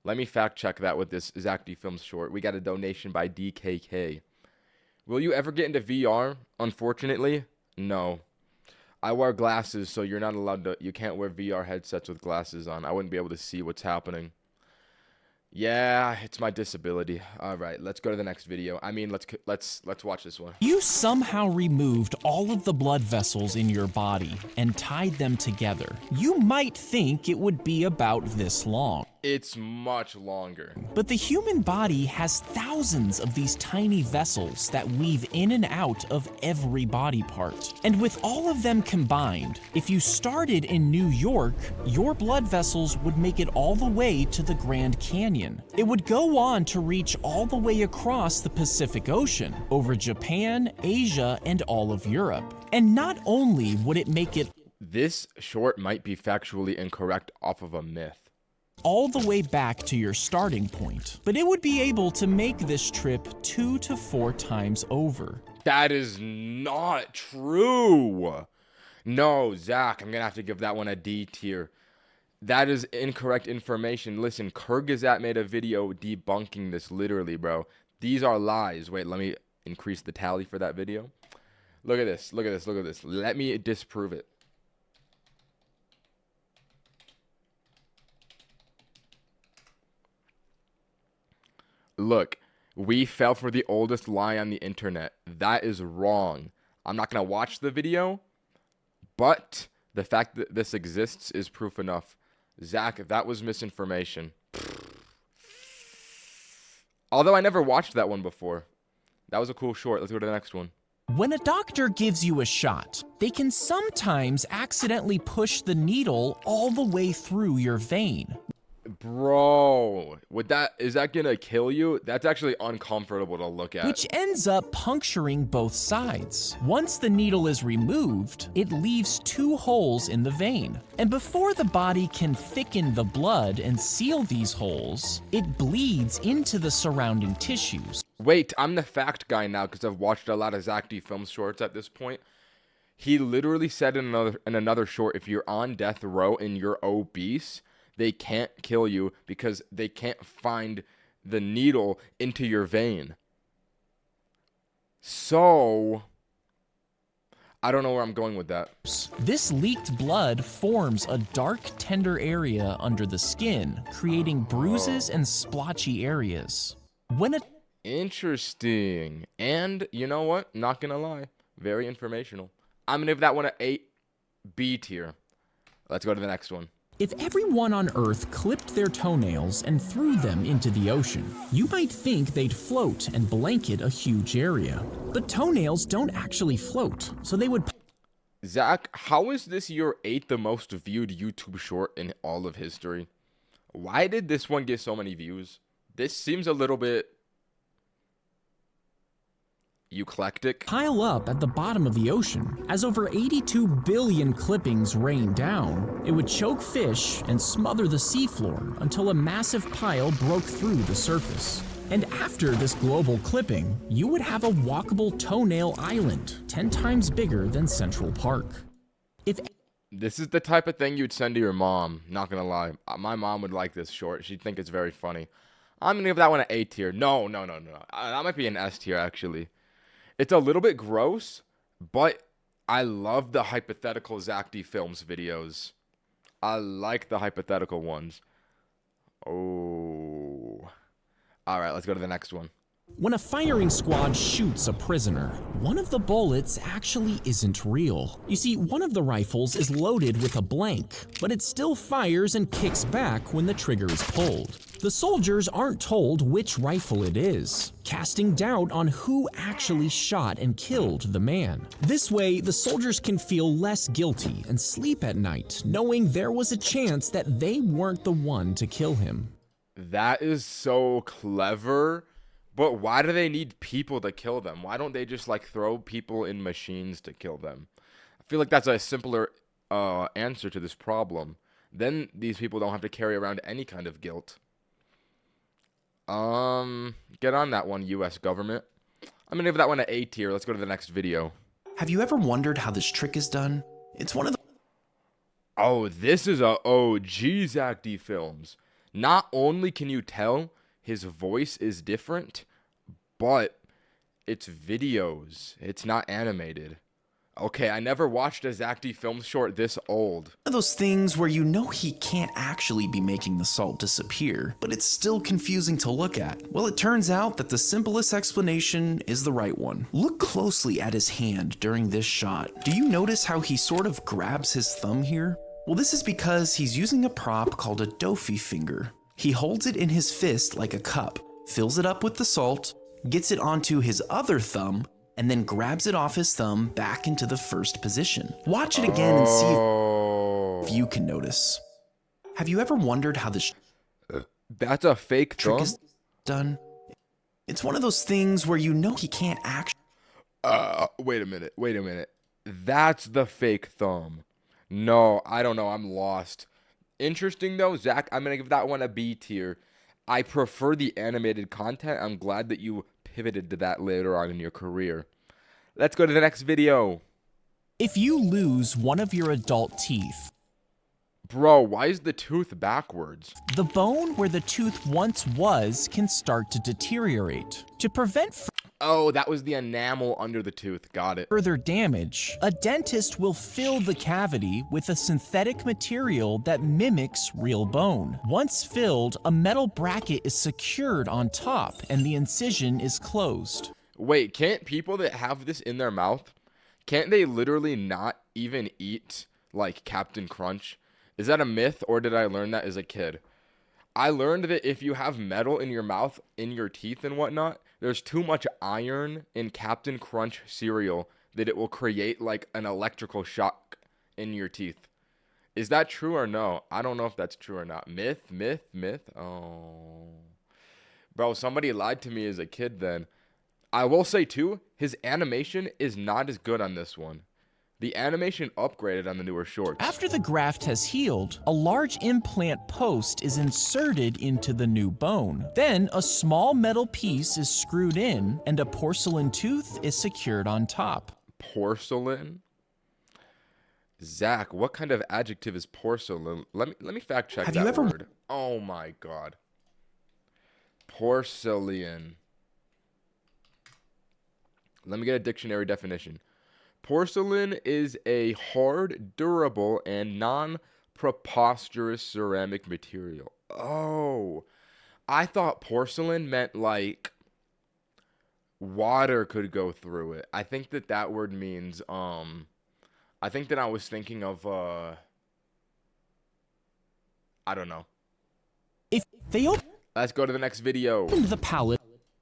Let me fact check that with this Zack D Films short. We got a donation by DKK. Will you ever get into VR? Unfortunately, no. I wear glasses, so you're not allowed to... You can't wear VR headsets with glasses on. I wouldn't be able to see what's happening. Yeah, it's my disability. All right, let's go to the next video. I mean, let's watch this one. You somehow removed all of the blood vessels in your body and tied them together. You might think it would be about this long. It's much longer. But the human body has thousands of these tiny vessels that weave in and out of every body part. And with all of them combined, if you started in New York, your blood vessels would make it all the way to the Grand Canyon. It would go on to reach all the way across the Pacific Ocean, over Japan, Asia, and all of Europe. And not only would it make it This short might be factually incorrect off of a myth. all the way back to your starting point, but it would be able to make this trip 2 to 4 times over. That is not true. No, Zack, I'm going to have to give that one a D tier. That is incorrect information. Listen, Kyrgyzstan made a video debunking this literally, bro. These are lies. Wait, let me increase the tally for that video. Look at this. Look at this. Look at this. Let me disprove it. Look, we fell for the oldest lie on the internet. That is wrong. I'm not going to watch the video, but the fact that this exists is proof enough. Zack, that was misinformation. Although I never watched that one before. That was a cool short. Let's go to the next one. When a doctor gives you a shot, they can sometimes accidentally push the needle all the way through your vein. Bro, is that gonna kill you? That's actually uncomfortable to look at. Which ends up puncturing both sides. Once the needle is removed, it leaves 2 holes in the vein. And before the body can thicken the blood and seal these holes, it bleeds into the surrounding tissues. Wait, I'm the fact guy now because I've watched a lot of Zack D film shorts at this point. He literally said in another short, if you're on death row and you're obese, they can't kill you because they can't find the needle into your vein. So, I don't know where I'm going with that. This leaked blood forms a dark, tender area under the skin, creating bruises and splotchy areas. Interesting. And you know what? Not gonna lie. Very informational. I'm gonna give that one an 8 B tier. Let's go to the next one. If everyone on Earth clipped their toenails and threw them into the ocean, you might think they'd float and blanket a huge area. But toenails don't actually float, so they would... Zack, how is this your 8th the most viewed YouTube short in all of history? Why did this one get so many views? This seems a little bit... eclectic. Pile up at the bottom of the ocean. As over 82 billion clippings rain down, it would choke fish and smother the seafloor until a massive pile broke through the surface. And after this global clipping, you would have a walkable toenail island, 10 times bigger than Central Park. This is the type of thing you'd send to your mom, not gonna lie. My mom would like this short. She'd think it's very funny. I'm gonna give that one an A tier. No. That might be an S tier, actually. It's a little bit gross, but I love the hypothetical Zack D Films videos. I like the hypothetical ones. Oh. Alright, let's go to the next one. When a firing squad shoots a prisoner, one of the bullets actually isn't real. You see, one of the rifles is loaded with a blank, but it still fires and kicks back when the trigger is pulled. The soldiers aren't told which rifle it is, casting doubt on who actually shot and killed the man. This way, the soldiers can feel less guilty and sleep at night, knowing there was a chance that they weren't the one to kill him. That is so clever. But why do they need people to kill them? Why don't they just like throw people in machines to kill them? I feel like that's a simpler answer to this problem. Then these people don't have to carry around any kind of guilt. Get on that one, US government. I'm gonna give that one an A tier. Let's go to the next video. Have you ever wondered how this trick is done? It's one of the... Oh, this is a OG Zack D Films. Not only can you tell his voice is different, but it's videos. It's not animated. Okay, I never watched a Zack D Films short this old. One of those things where you know he can't actually be making the salt disappear, but it's still confusing to look at. Well, it turns out that the simplest explanation is the right one. Look closely at his hand during this shot. Do you notice how he sort of grabs his thumb here? Well, this is because he's using a prop called a Dofi finger. He holds it in his fist like a cup, fills it up with the salt, gets it onto his other thumb, and then grabs it off his thumb back into the first position. Watch it again and see if you can notice. Have you ever wondered how this That's a fake trick thumb? is done? It's one of those things where you know he can't actually... Wait a minute. That's the fake thumb. No, I don't know. I'm lost. Interesting though, Zack. I'm gonna give that one a B tier. I prefer the animated content. I'm glad that you pivoted to that later on in your career. Let's go to the next video. If you lose one of your adult teeth, Bro, why is the tooth backwards? The bone where the tooth once was can start to deteriorate. To prevent Oh, that was the enamel under the tooth. Got it. further damage, a dentist will fill the cavity with a synthetic material that mimics real bone. Once filled, a metal bracket is secured on top and the incision is closed. Wait, can't people that have this in their mouth, can't they literally not even eat like Captain Crunch? Is that a myth, or did I learn that as a kid? I learned that if you have metal in your mouth, in your teeth and whatnot, there's too much iron in Captain Crunch cereal that it will create like an electrical shock in your teeth. Is that true or no? I don't know if that's true or not. Myth, myth, myth. Oh. Bro, somebody lied to me as a kid then. I will say too, his animation is not as good on this one. The animation upgraded on the newer shorts. After the graft has healed, a large implant post is inserted into the new bone. Then a small metal piece is screwed in and a porcelain tooth is secured on top. Porcelain? Zack, what kind of adjective is porcelain? Let me fact check Have that you ever- word. Oh my god. Porcelain. Let me get a dictionary definition. Porcelain is a hard, durable, and non-preposterous ceramic material. Oh, I thought porcelain meant like water could go through it. I think that word means I think that I was thinking of I don't know. If they opened Let's go to the next video. the pallet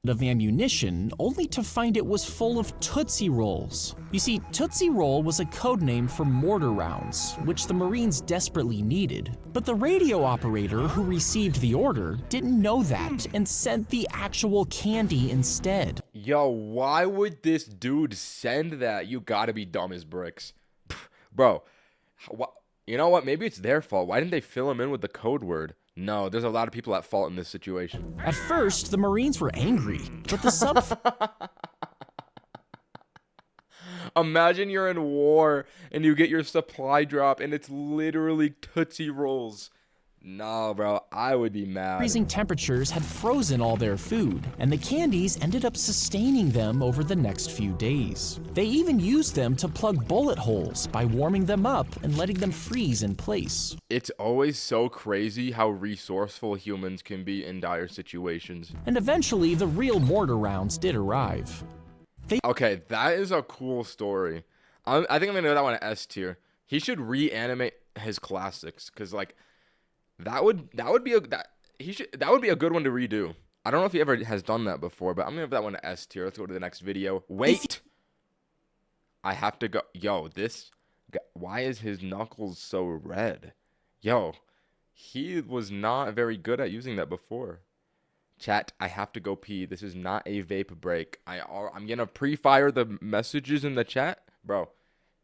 of ammunition only to find it was full of Tootsie Rolls. You see, Tootsie Roll was a code name for mortar rounds, which the Marines desperately needed. But the radio operator who received the order didn't know that and sent the actual candy instead. Yo, why would this dude send that? You gotta be dumb as bricks. Bro, you know what? Maybe it's their fault. Why didn't they fill him in with the code word? No, there's a lot of people at fault in this situation. At first, the Marines were angry, but the sub... Imagine you're in war and you get your supply drop and it's literally Tootsie Rolls. No, bro, I would be mad. freezing temperatures had frozen all their food, and the candies ended up sustaining them over the next few days. They even used them to plug bullet holes by warming them up and letting them freeze in place. It's always so crazy how resourceful humans can be in dire situations. And eventually, the real mortar rounds did arrive. Okay, that is a cool story. I think I'm gonna give that one an S tier. He should reanimate his classics, cause like that would be a good one to redo. I don't know if he ever has done that before, but I'm gonna give that one an S tier. Let's go to the next video. Wait, I have to go. Yo, this guy, why is his knuckles so red? Yo, he was not very good at using that before. Chat, I have to go pee. This is not a vape break. I'm gonna pre-fire the messages in the chat. Bro,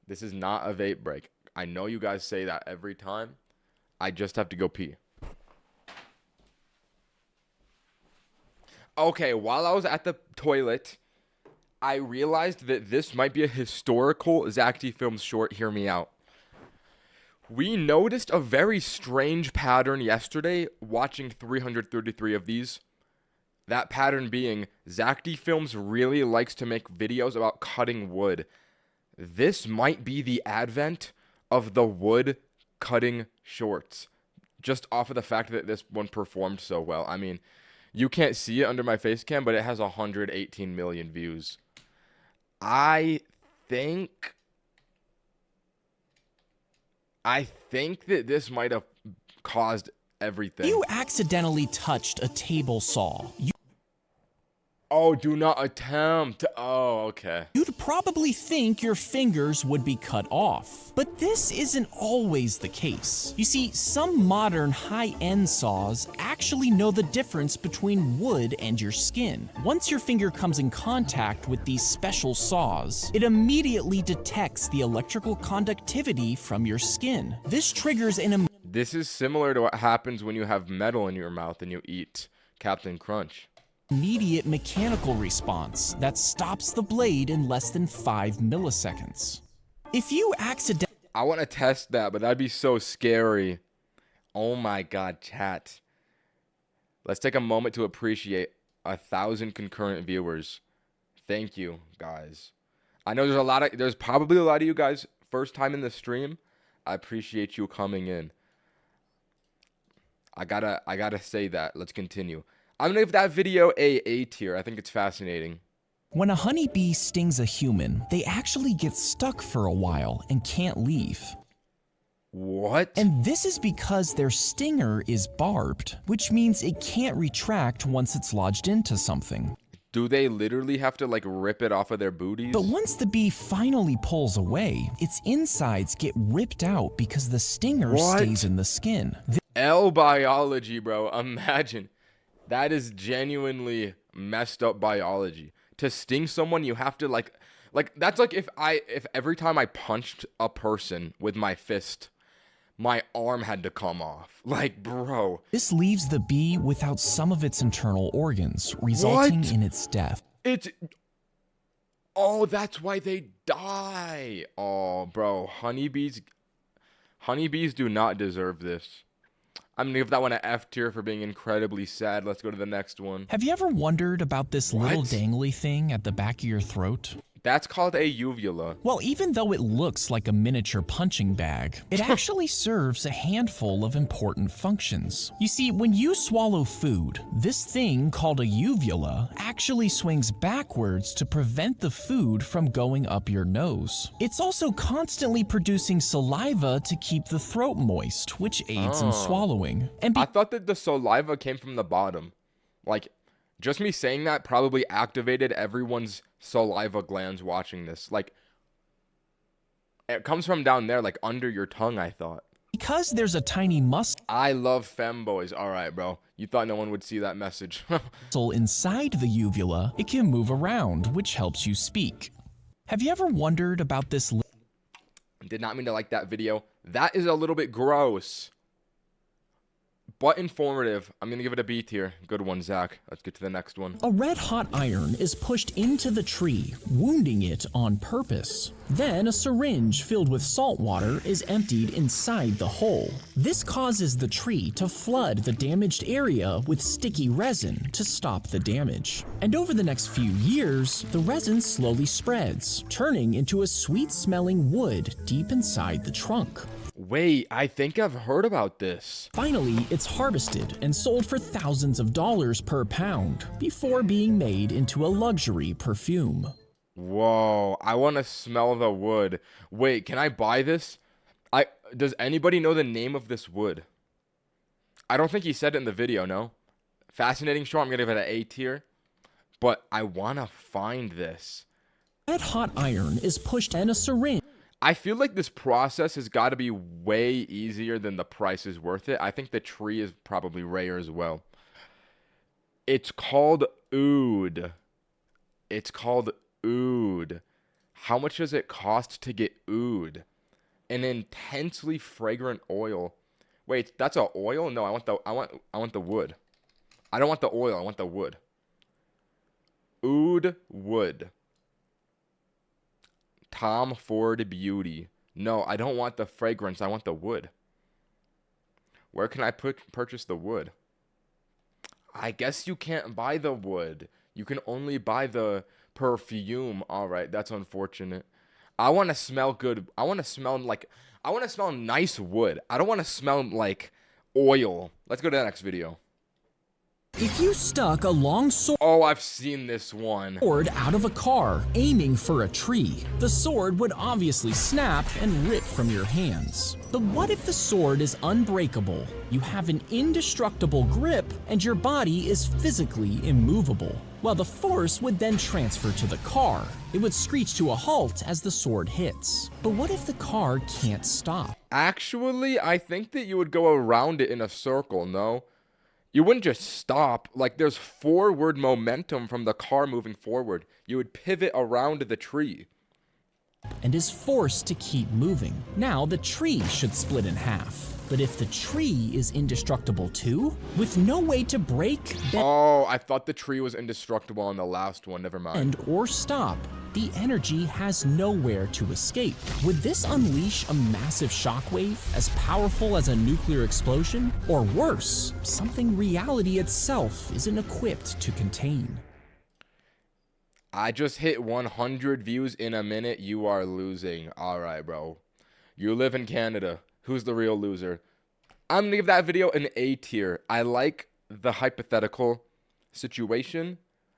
this is not a vape break. I know you guys say that every time. I just have to go pee. Okay, while I was at the toilet, I realized that this might be a historical Zack D Films short. Hear me out. We noticed a very strange pattern yesterday watching 333 of these. That pattern being, Zack D Films really likes to make videos about cutting wood. This might be the advent of the wood cutting shorts. Just off of the fact that this one performed so well. I mean, you can't see it under my face cam, but it has 118 million views. I think that this might have caused everything. You accidentally touched a table saw. Oh, do not attempt. Oh, okay. You'd probably think your fingers would be cut off. But this isn't always the case. You see, some modern high-end saws actually know the difference between wood and your skin. Once your finger comes in contact with these special saws, it immediately detects the electrical conductivity from your skin. This triggers an This is similar to what happens when you have metal in your mouth and you eat Captain Crunch. immediate mechanical response that stops the blade in less than 5 milliseconds. If you accidentally I want to test that, but that'd be so scary. Oh my God, chat. Let's take a moment to appreciate 1,000 concurrent viewers. Thank you, guys. I know there's probably a lot of you guys first time in the stream. I appreciate you coming in. I gotta say that. Let's continue. I'm gonna give that video a tier. I think it's fascinating. When a honeybee stings a human, they actually get stuck for a while and can't leave. What? And this is because their stinger is barbed, which means it can't retract once it's lodged into something. Do they literally have to like rip it off of their booties? But once the bee finally pulls away, its insides get ripped out because the stinger stays in the skin. L biology, bro. Imagine. That is genuinely messed up biology. To sting someone, you have to like that's like if every time I punched a person with my fist, my arm had to come off. Like, bro. This leaves the bee without some of its internal organs, resulting in its death. Oh, that's why they die. Oh, bro. Honeybees do not deserve this. I'm gonna give that one an F tier for being incredibly sad. Let's go to the next one. Have you ever wondered about this little dangly thing at the back of your throat? That's called a uvula. Well, even though it looks like a miniature punching bag, it actually serves a handful of important functions. You see, when you swallow food, this thing called a uvula actually swings backwards to prevent the food from going up your nose. It's also constantly producing saliva to keep the throat moist, which aids in swallowing. And I thought that the saliva came from the bottom. Like, just me saying that probably activated everyone's saliva glands watching this. Like, it comes from down there, like under your tongue, I thought. Because there's a tiny I love femboys. All right, bro. You thought no one would see that message. muscle inside the uvula, it can move around, which helps you speak. Have you ever wondered about this? Did not mean to like that video. That is a little bit gross, but informative. I'm going to give it a B tier. Good one, Zach. Let's get to the next one. A red-hot iron is pushed into the tree, wounding it on purpose. Then a syringe filled with salt water is emptied inside the hole. This causes the tree to flood the damaged area with sticky resin to stop the damage. And over the next few years, the resin slowly spreads, turning into a sweet-smelling wood deep inside the trunk. Wait, I think I've heard about this. Finally, it's harvested and sold for thousands of dollars per pound before being made into a luxury perfume. Whoa, I want to smell the wood. Wait, can I buy this? Does anybody know the name of this wood? I don't think he said it in the video, no? Fascinating show. I'm going to give it an A tier. But I want to find this. Red hot iron is pushed in a syringe. I feel like this process has got to be way easier than the price is worth it. I think the tree is probably rare as well. It's called oud. It's called oud. How much does it cost to get oud? An intensely fragrant oil. Wait, that's a oil? No, I want the wood. I don't want the oil. I want the wood. Oud wood. Tom Ford Beauty. No, I don't want the fragrance. I want the wood. Where can I purchase the wood? I guess you can't buy the wood. You can only buy the perfume. All right, that's unfortunate. I want to smell good. I want to smell nice wood. I don't want to smell like oil. Let's go to the next video. If you stuck a long sword Oh, I've seen this one. out of a car aiming for a tree, the sword would obviously snap and rip from your hands. But what if the sword is unbreakable? You have an indestructible grip and your body is physically immovable. Well, the force would then transfer to the car. It would screech to a halt as the sword hits. But what if the car can't stop? Actually, I think that you would go around it in a circle, no? You wouldn't just stop. Like, there's forward momentum from the car moving forward. You would pivot around the tree. and is forced to keep moving. Now the tree should split in half. But if the tree is indestructible too, with no way to break, Oh, I thought the tree was indestructible on the last one. Never mind. bend, or stop, the energy has nowhere to escape. Would this unleash a massive shockwave as powerful as a nuclear explosion? Or worse, something reality itself isn't equipped to contain? I just hit 100 views in a minute. You are losing. All right, bro. You live in Canada. Who's the real loser? I'm going to give that video an A tier. I like the hypothetical situation.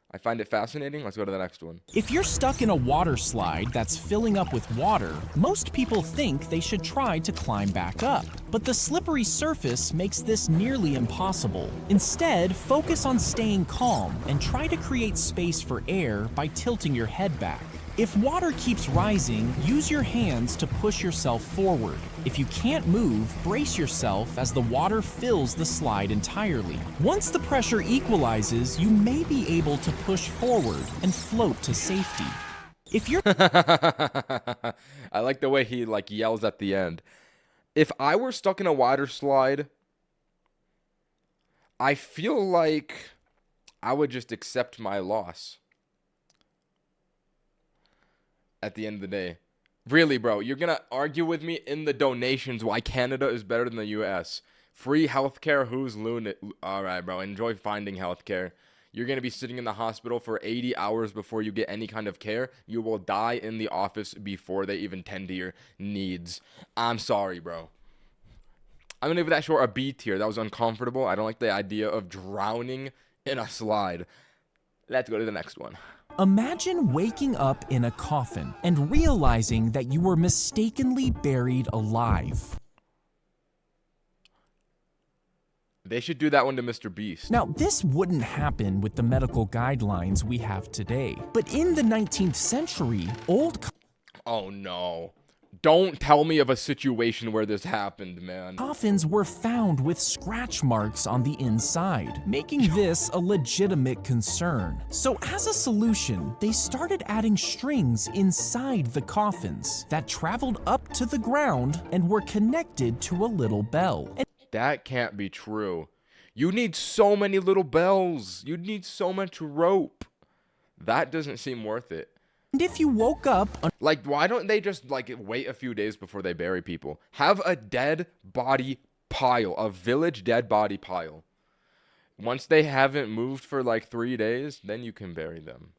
I find it fascinating. Let's go to the next one. If you're stuck in a water slide that's filling up with water, most people think they should try to climb back up. But the slippery surface makes this nearly impossible. Instead, focus on staying calm and try to create space for air by tilting your head back. If water keeps rising, use your hands to push yourself forward. If you can't move, brace yourself as the water fills the slide entirely. Once the pressure equalizes, you may be able to push forward and float to safety. If you're I like the way he yells at the end. If I were stuck in a water slide, I feel like I would just accept my loss. At the end of the day. Really, bro, you're going to argue with me in the donations why Canada is better than the US. Free healthcare, who's lunatic? All right, bro, enjoy finding healthcare. You're going to be sitting in the hospital for 80 hours before you get any kind of care. You will die in the office before they even tend to your needs. I'm sorry, bro. I'm going to give that short a B tier. That was uncomfortable. I don't like the idea of drowning in a slide. Let's go to the next one. Imagine waking up in a coffin and realizing that you were mistakenly buried alive. They should do that one to Mr. Beast. Now, this wouldn't happen with the medical guidelines we have today. But in the 19th century, Oh, no. Don't tell me of a situation where this happened, man. coffins were found with scratch marks on the inside, making this a legitimate concern. So as a solution, they started adding strings inside the coffins that traveled up to the ground and were connected to a little bell. That can't be true. You need so many little bells. You need so much rope. That doesn't seem worth it. And if you woke up Like, why don't they just, wait a few days before they bury people? Have a dead body pile, a village dead body pile. Once they haven't moved for, 3 days, then you can bury them.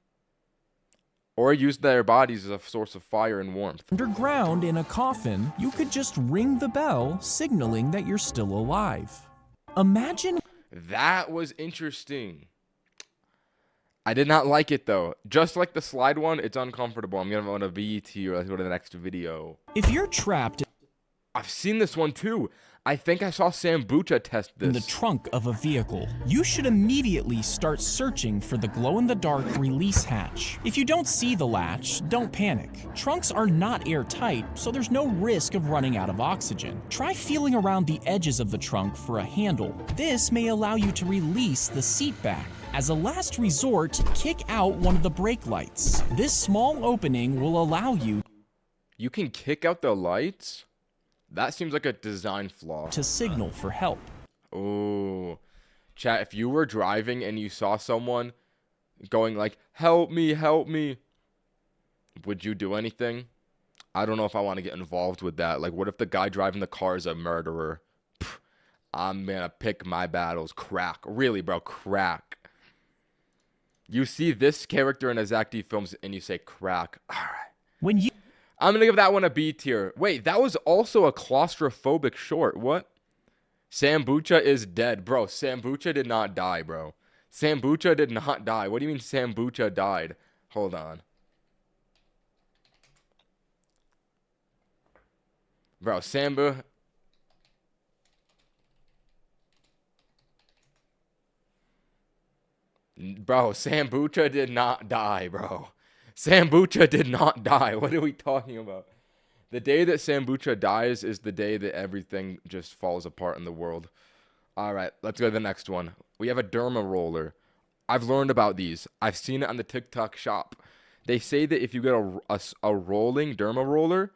Or use their bodies as a source of fire and warmth. underground in a coffin, you could just ring the bell, signaling that you're still alive. Imagine That was interesting. I did not like it, though. Just like the slide one, it's uncomfortable. I'm going to want a B tier. Let's go to the next video. if you're trapped I've seen this one, too. I think I saw Sambucha test in the this. trunk of a vehicle, you should immediately start searching for the glow-in-the-dark release hatch. If you don't see the latch, don't panic. Trunks are not airtight, so there's no risk of running out of oxygen. Try feeling around the edges of the trunk for a handle. This may allow you to release the seat back. As a last resort, kick out one of the brake lights. This small opening will allow you You can kick out the lights? That seems like a design flaw. to signal for help. Oh. Chat, if you were driving and you saw someone going help me, would you do anything? I don't know if I want to get involved with that. What if the guy driving the car is a murderer? Pff, I'm gonna pick my battles. Crack. Really, bro, crack. You see this character in a Zack D films and you say crack. All right. When you I'm going to give that one a B tier. Wait, that was also a claustrophobic short. What? Sambucha is dead. Bro, Sambucha did not die, bro. Sambucha did not die. What do you mean Sambucha died? Hold on. Bro, Sambucha did not die, bro. Sambucha did not die. What are we talking about? The day that Sambucha dies is the day that everything just falls apart in the world. All right, let's go to the next one. We have a derma roller. I've learned about these. I've seen it on the TikTok shop. They say that if you get a rolling derma roller,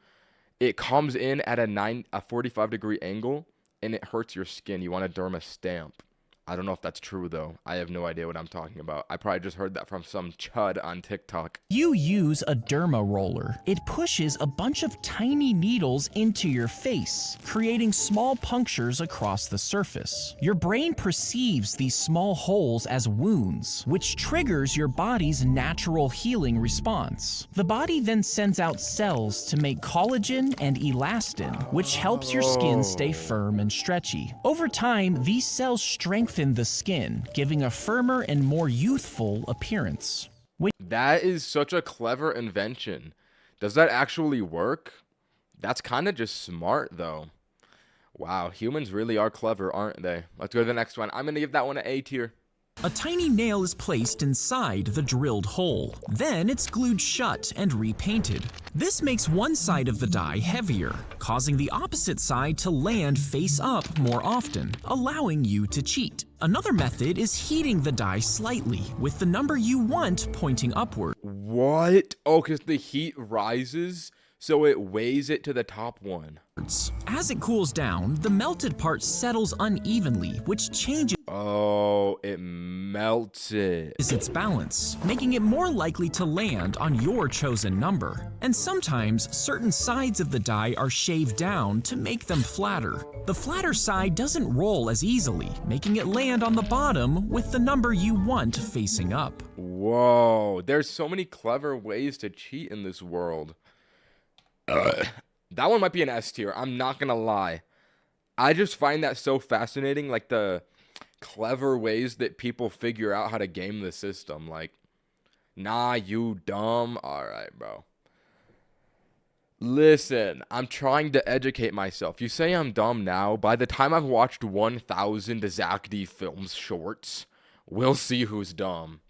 it comes in at a 45-degree angle, and it hurts your skin. You want a derma stamp. I don't know if that's true, though. I have no idea what I'm talking about. I probably just heard that from some chud on TikTok. You use a derma roller. It pushes a bunch of tiny needles into your face, creating small punctures across the surface. Your brain perceives these small holes as wounds, which triggers your body's natural healing response. The body then sends out cells to make collagen and elastin, which helps your skin stay firm and stretchy. Over time, these cells strengthen the skin, giving a firmer and more youthful appearance. That is such a clever invention. Does that actually work? That's kind of just smart, though. Wow, humans really are clever, aren't they? Let's go to the next one. I'm going to give that one an A tier. A tiny nail is placed inside the drilled hole. Then it's glued shut and repainted. This makes one side of the die heavier, causing the opposite side to land face up more often, allowing you to cheat. Another method is heating the die slightly, with the number you want pointing upward. What? Oh, because the heat rises, so it weighs it to the top one. As it cools down, the melted part settles unevenly, which changes Oh, it melts it. its balance, making it more likely to land on your chosen number. And sometimes, certain sides of the die are shaved down to make them flatter. The flatter side doesn't roll as easily, making it land on the bottom with the number you want facing up. Whoa, there's so many clever ways to cheat in this world. That one might be an S tier. I'm not gonna lie. I just find that so fascinating, like the clever ways that people figure out how to game the system. Like, nah, you dumb. All right, bro. Listen, I'm trying to educate myself. You say I'm dumb now. By the time I've watched 1,000 Zack D Films shorts, we'll see who's dumb.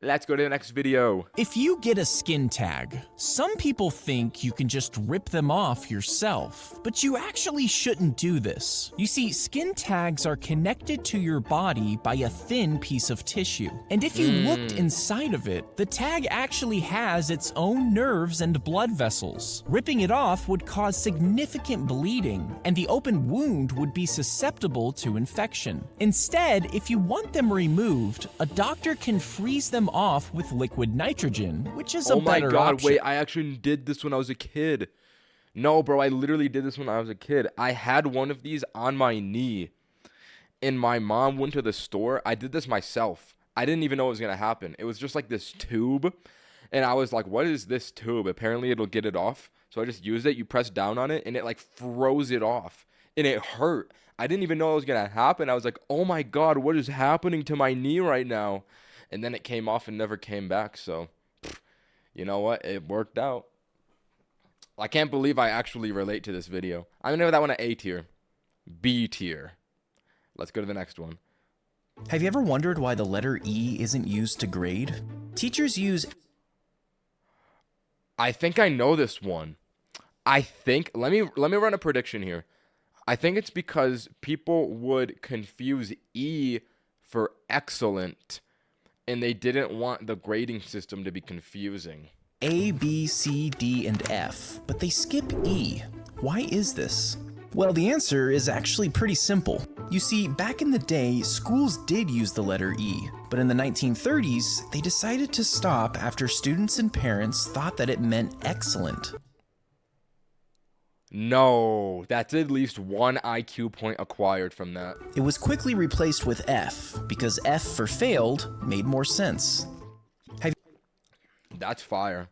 Let's go to the next video. If you get a skin tag, some people think you can just rip them off yourself, but you actually shouldn't do this. You see, skin tags are connected to your body by a thin piece of tissue, and if you looked inside of it, the tag actually has its own nerves and blood vessels. Ripping it off would cause significant bleeding, and the open wound would be susceptible to infection. Instead, if you want them removed, a doctor can freeze them off with liquid nitrogen, which is a better option. Oh my god, wait, I actually did this when I was a kid. No, bro, I literally did this when I was a kid. I had one of these on my knee, and my mom went to the store. I did this myself. I didn't even know what was going to happen. It was just like this tube, and I was like, what is this tube? Apparently, it'll get it off. So I just used it. You press down on it, and it like froze it off, and it hurt. I didn't even know what was going to happen. I was like, oh my god, what is happening to my knee right now? And then it came off and never came back. So, you know what? It worked out. I can't believe I actually relate to this video. I'm going to give that one an A tier. B tier. Let's go to the next one. Have you ever wondered why the letter E isn't used to grade? Teachers use... I think I know this one. I think... Let me run a prediction here. I think it's because people would confuse E for excellent, and they didn't want the grading system to be confusing. A, B, C, D, and F, but they skip E. Why is this? Well, the answer is actually pretty simple. You see, back in the day, schools did use the letter E, but in the 1930s, they decided to stop after students and parents thought that it meant excellent. No, that's at least one IQ point acquired from that. It was quickly replaced with F, because F for failed made more sense. That's fire.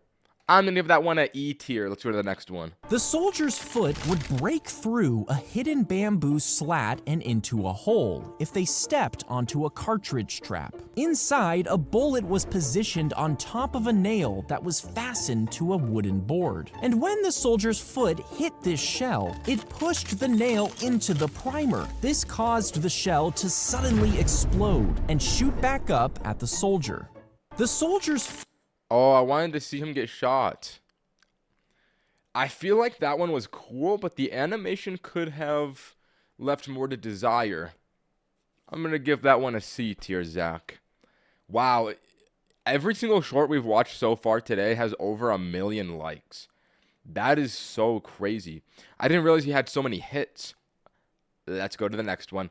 I'm gonna give that one an E tier. Let's go to the next one. The soldier's foot would break through a hidden bamboo slat and into a hole if they stepped onto a cartridge trap. Inside, a bullet was positioned on top of a nail that was fastened to a wooden board. And when the soldier's foot hit this shell, it pushed the nail into the primer. This caused the shell to suddenly explode and shoot back up at the soldier. The soldier's Oh, I wanted to see him get shot. I feel like that one was cool, but the animation could have left more to desire. I'm going to give that one a C tier, Zach. Wow. Every single short we've watched so far today has over 1 million likes. That is so crazy. I didn't realize he had so many hits. Let's go to the next one.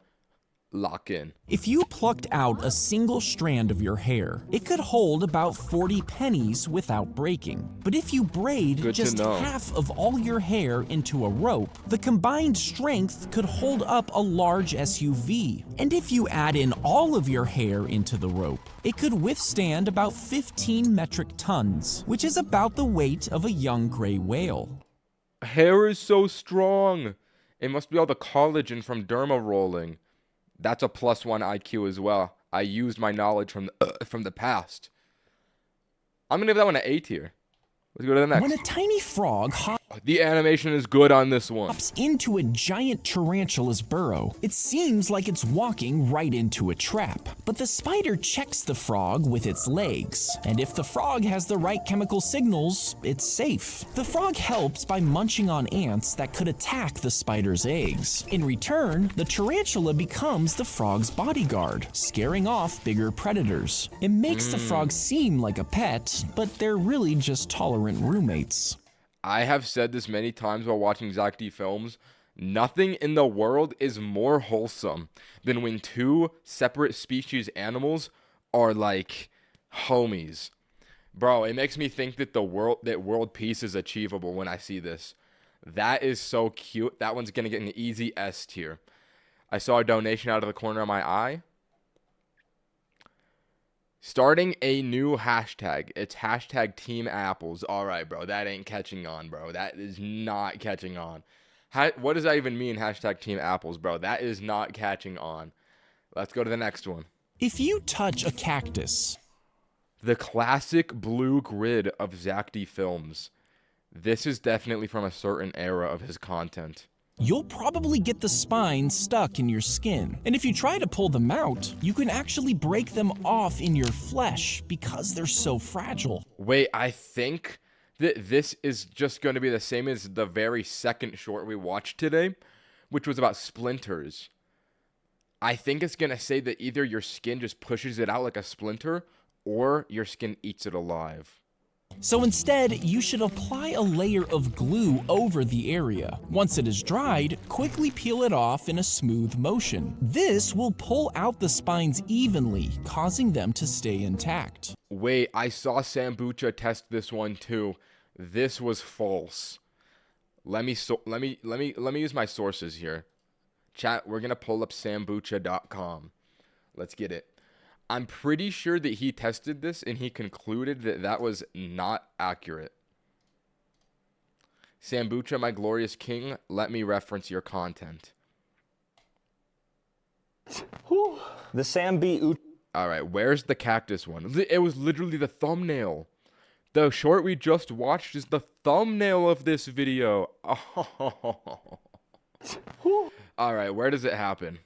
Lock in. If you plucked out a single strand of your hair, it could hold about 40 pennies without breaking. But if you braid Good to just know. half of all your hair into a rope, the combined strength could hold up a large SUV. And if you add in all of your hair into the rope, it could withstand about 15 metric tons, which is about the weight of a young gray whale. Hair is so strong. It must be all the collagen from derma rolling. That's a +1 IQ as well. I used my knowledge from the past. I'm gonna give that one an A tier. Let's go to the next. When a tiny frog The animation is good on this one. hops into a giant tarantula's burrow, it seems like it's walking right into a trap. But the spider checks the frog with its legs, and if the frog has the right chemical signals, it's safe. The frog helps by munching on ants that could attack the spider's eggs. In return, the tarantula becomes the frog's bodyguard, scaring off bigger predators. It makes the frog seem like a pet, but they're really just tolerant roommates. I have said this many times while watching Zack D films. Nothing in the world is more wholesome than when two separate species animals are like homies. Bro, it makes me think that world peace is achievable when I see this. That is so cute. That one's gonna get an easy S tier. I saw a donation out of the corner of my eye. Starting a new hashtag. It's hashtag Team Apples. All right, bro. That ain't catching on, bro. That is not catching on. What does that even mean, hashtag Team Apples, bro? That is not catching on. Let's go to the next one. If you touch a cactus, The classic blue grid of Zack D films. This is definitely from a certain era of his content. you'll probably get the spines stuck in your skin. And if you try to pull them out, you can actually break them off in your flesh because they're so fragile. Wait, I think that this is just going to be the same as the very second short we watched today, which was about splinters. I think it's going to say that either your skin just pushes it out like a splinter, or your skin eats it alive. So instead, you should apply a layer of glue over the area. Once it is dried, quickly peel it off in a smooth motion. This will pull out the spines evenly, causing them to stay intact. Wait, I saw Sambucha test this one too. This was false. Let me use my sources here. Chat, we're gonna pull up sambucha.com. Let's get it. I'm pretty sure that he tested this and he concluded that that was not accurate. Sambucha, my glorious king, let me reference your content. The Sambi All right, where's the cactus one? It was literally the thumbnail. The short we just watched is the thumbnail of this video. Oh. All right, where does it happen?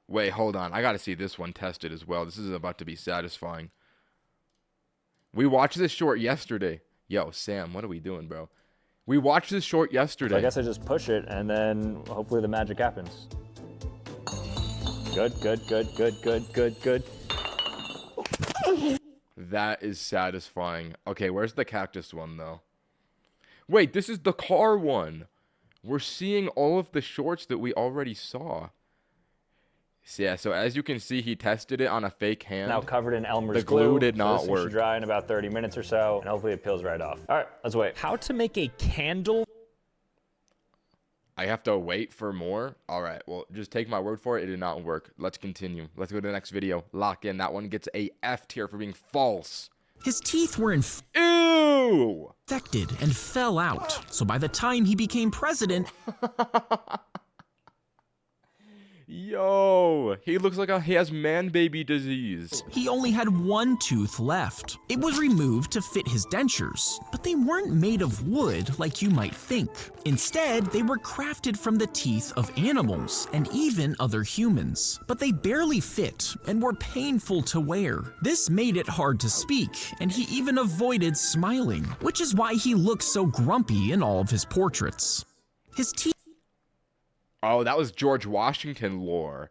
Wait, hold on. I got to see this one tested as well. This is about to be satisfying. We watched this short yesterday. Yo, Sam, what are we doing, bro? We watched this short yesterday. I guess I just push it and then hopefully the magic happens. Good. That is satisfying. Okay, where's the cactus one, though? Wait, this is the car one. We're seeing all of the shorts that we already saw. So, yeah, so as you can see, he tested it on a fake hand. Now covered in Elmer's The glue did so not this thing work. should dry in about 30 minutes or so, and hopefully it peels right off. All right, let's wait. How to make a candle? I have to wait for more? All right, well, just take my word for it. It did not work. Let's continue. Let's go to the next video. Lock in. That one gets a F tier for being false. His teeth were Ew! infected and fell out. So by the time he became president, Yo, he looks like he has man-baby disease. he only had one tooth left. It was removed to fit his dentures, but they weren't made of wood like you might think. Instead, they were crafted from the teeth of animals and even other humans. But they barely fit and were painful to wear. This made it hard to speak, and he even avoided smiling, which is why he looks so grumpy in all of his portraits. His teeth Oh, that was George Washington lore.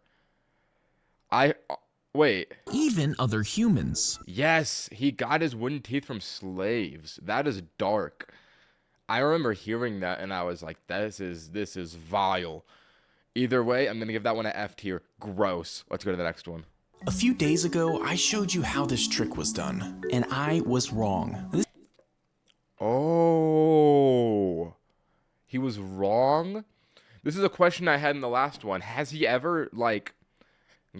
Wait. even other humans. Yes, he got his wooden teeth from slaves. That is dark. I remember hearing that and I was like, this is vile. Either way, I'm gonna give that one an F tier. Gross. Let's go to the next one. A few days ago, I showed you how this trick was done, and I was wrong. Oh, he was wrong? This is a question I had in the last one. Has he ever, like,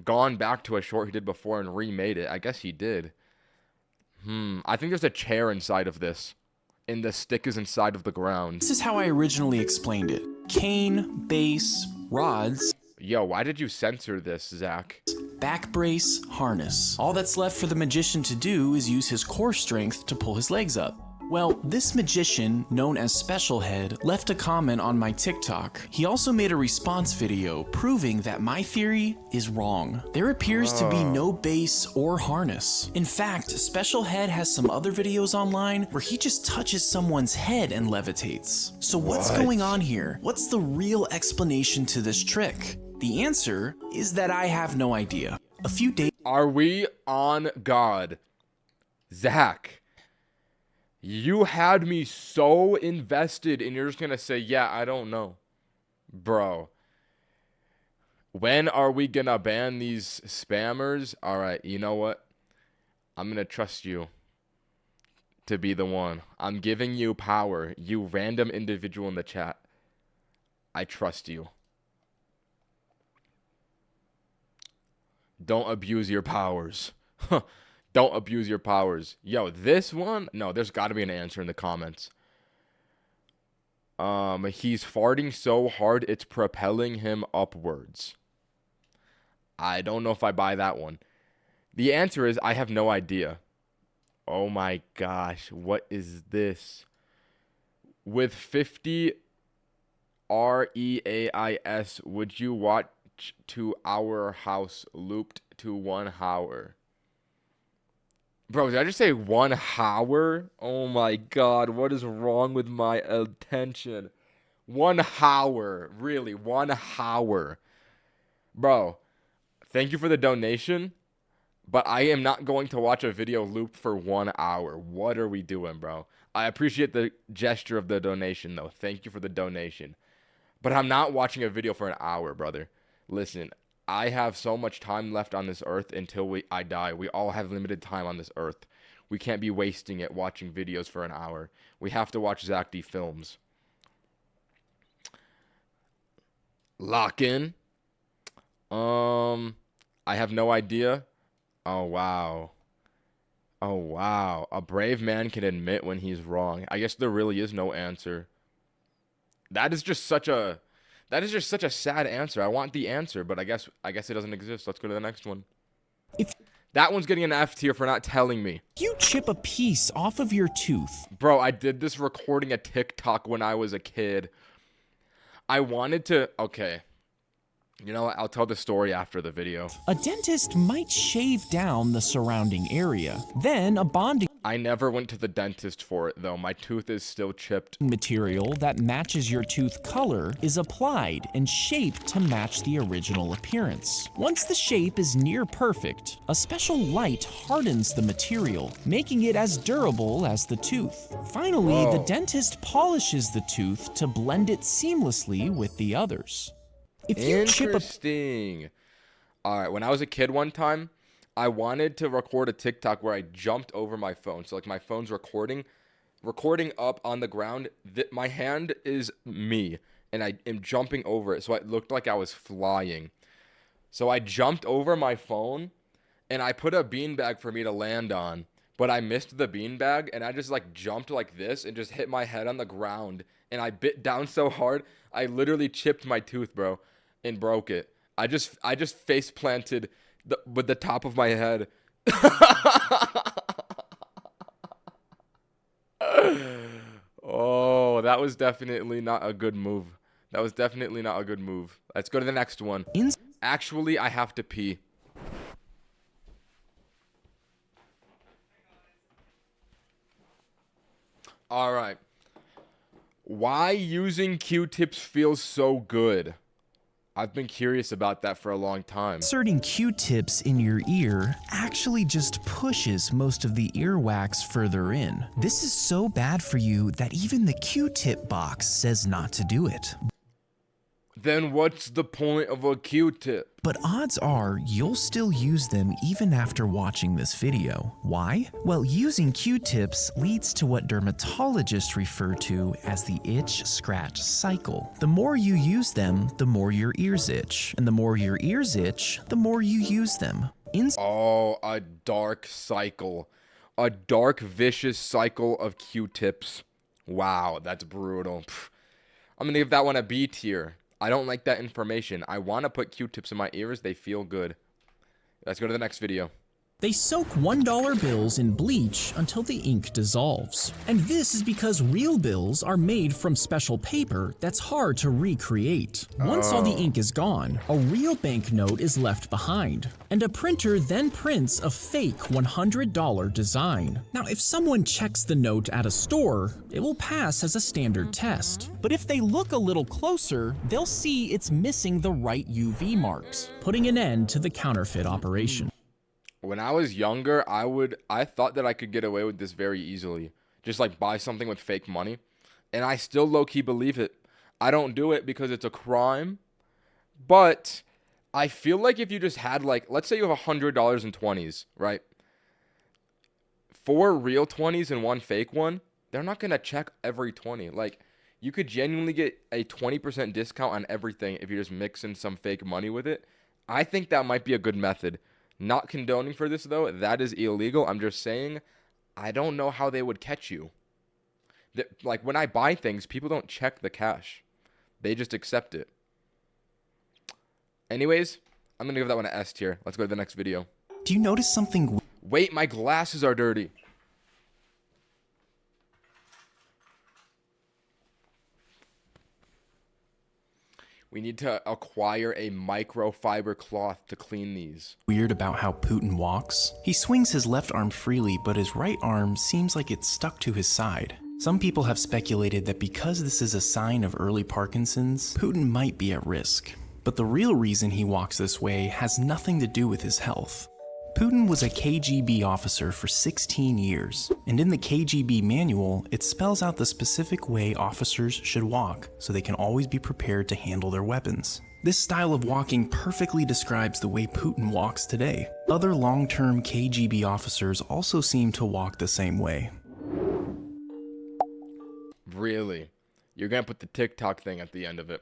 gone back to a short he did before and remade it? I guess he did. I think there's a chair inside of this. And the stick is inside of the ground. This is how I originally explained it. Cane, base, rods, Yo, why did you censor this, Zach? back brace, harness. All that's left for the magician to do is use his core strength to pull his legs up. Well, this magician, known as Special Head, left a comment on my TikTok. He also made a response video proving that my theory is wrong. There appears to be no base or harness. In fact, Special Head has some other videos online where he just touches someone's head and levitates. So what's going on here? What's the real explanation to this trick? The answer is that I have no idea. A few days Are we on God? Zach, you had me so invested and you're just gonna say, yeah, I don't know. Bro. When are we gonna ban these spammers? Alright, you know what? I'm gonna trust you to be the one. I'm giving you power, you random individual in the chat. I trust you. Don't abuse your powers. Don't abuse your powers. Yo, this one? No, there's got to be an answer in the comments. He's farting so hard it's propelling him upwards. I don't know if I buy that one. The answer is I have no idea. Oh my gosh, what is this? With 50 REAIS, would you watch to our house looped to 1 hour? Bro, did I just say 1 hour? Oh my god, what is wrong with my attention? 1 hour, really, 1 hour. Bro, thank you for the donation, but I am not going to watch a video looped for 1 hour. What are we doing, bro? I appreciate the gesture of the donation, though. Thank you for the donation. But I'm not watching a video for an hour, brother. Listen, I have so much time left on this earth until I die. We all have limited time on this earth. We can't be wasting it watching videos for an hour. We have to watch Zack D films. Lock in. I have no idea. Oh, wow. Oh, wow. A brave man can admit when he's wrong. I guess there really is no answer. That is just such a sad answer. I want the answer, but I guess it doesn't exist. Let's go to the next one. That one's getting an F tier for not telling me. If you chip a piece off of your tooth, Bro, I did this recording a TikTok when I was a kid. I wanted to... Okay. You know what? I'll tell the story after the video. a dentist might shave down the surrounding area. Then a bonding I never went to the dentist for it, though. My tooth is still chipped. material that matches your tooth color is applied and shaped to match the original appearance. Once the shape is near perfect, a special light hardens the material, making it as durable as the tooth. Finally, the dentist polishes the tooth to blend it seamlessly with the others. If you chip a Interesting. All right, when I was a kid one time, I wanted to record a TikTok where I jumped over my phone. So like my phone's recording up on the ground. My hand is me, and I am jumping over it. So it looked like I was flying. So I jumped over my phone, and I put a beanbag for me to land on. But I missed the beanbag, and I just like jumped like this and just hit my head on the ground. And I bit down so hard, I literally chipped my tooth, bro, and broke it. I just face planted with the top of my head. Oh, that was definitely not a good move. Let's go to the next one. Actually, I have to pee. All right. Why using Q-tips feels so good? I've been curious about that for a long time. Inserting Q-tips in your ear actually just pushes most of the earwax further in. This is so bad for you that even the Q-tip box says not to do it. Then what's the point of a Q-tip? But odds are you'll still use them even after watching this video. Why? Well, using Q-tips leads to what dermatologists refer to as the itch-scratch cycle. The more you use them, the more your ears itch. And the more your ears itch, the more you use them. Oh, a dark cycle. A dark, vicious cycle of Q-tips. Wow, that's brutal. Pff. I'm gonna give that one a B tier. I don't like that information. I want to put Q-tips in my ears. They feel good. Let's go to the next video. They soak $1 bills in bleach until the ink dissolves. And this is because real bills are made from special paper that's hard to recreate. Once all the ink is gone, a real banknote is left behind. And a printer then prints a fake $100 design. Now, if someone checks the note at a store, it will pass as a standard test. But if they look a little closer, they'll see it's missing the right UV marks, putting an end to the counterfeit operation. When I was younger, I thought that I could get away with this very easily. Just like buy something with fake money. And I still low-key believe it. I don't do it because it's a crime. But I feel like if you just had like, let's say you have $100 in 20s, right? 4 real 20s and 1 fake one, they're not going to check every 20. Like, you could genuinely get a 20% discount on everything if you just mix in some fake money with it. I think that might be a good method. Not condoning for this, though. That is illegal. I'm just saying, I don't know how they would catch you. Like, when I buy things, people don't check the cash. They just accept it. Anyways, I'm going to give that one an S tier. Let's go to the next video. Do you notice something? Wait, my glasses are dirty. We need to acquire a microfiber cloth to clean these. Weird about how Putin walks? He swings his left arm freely, but his right arm seems like it's stuck to his side. Some people have speculated that because this is a sign of early Parkinson's, Putin might be at risk. But the real reason he walks this way has nothing to do with his health. Putin was a KGB officer for 16 years, and in the KGB manual, it spells out the specific way officers should walk so they can always be prepared to handle their weapons. This style of walking perfectly describes the way Putin walks today. Other long-term KGB officers also seem to walk the same way. Really? You're gonna put the TikTok thing at the end of it.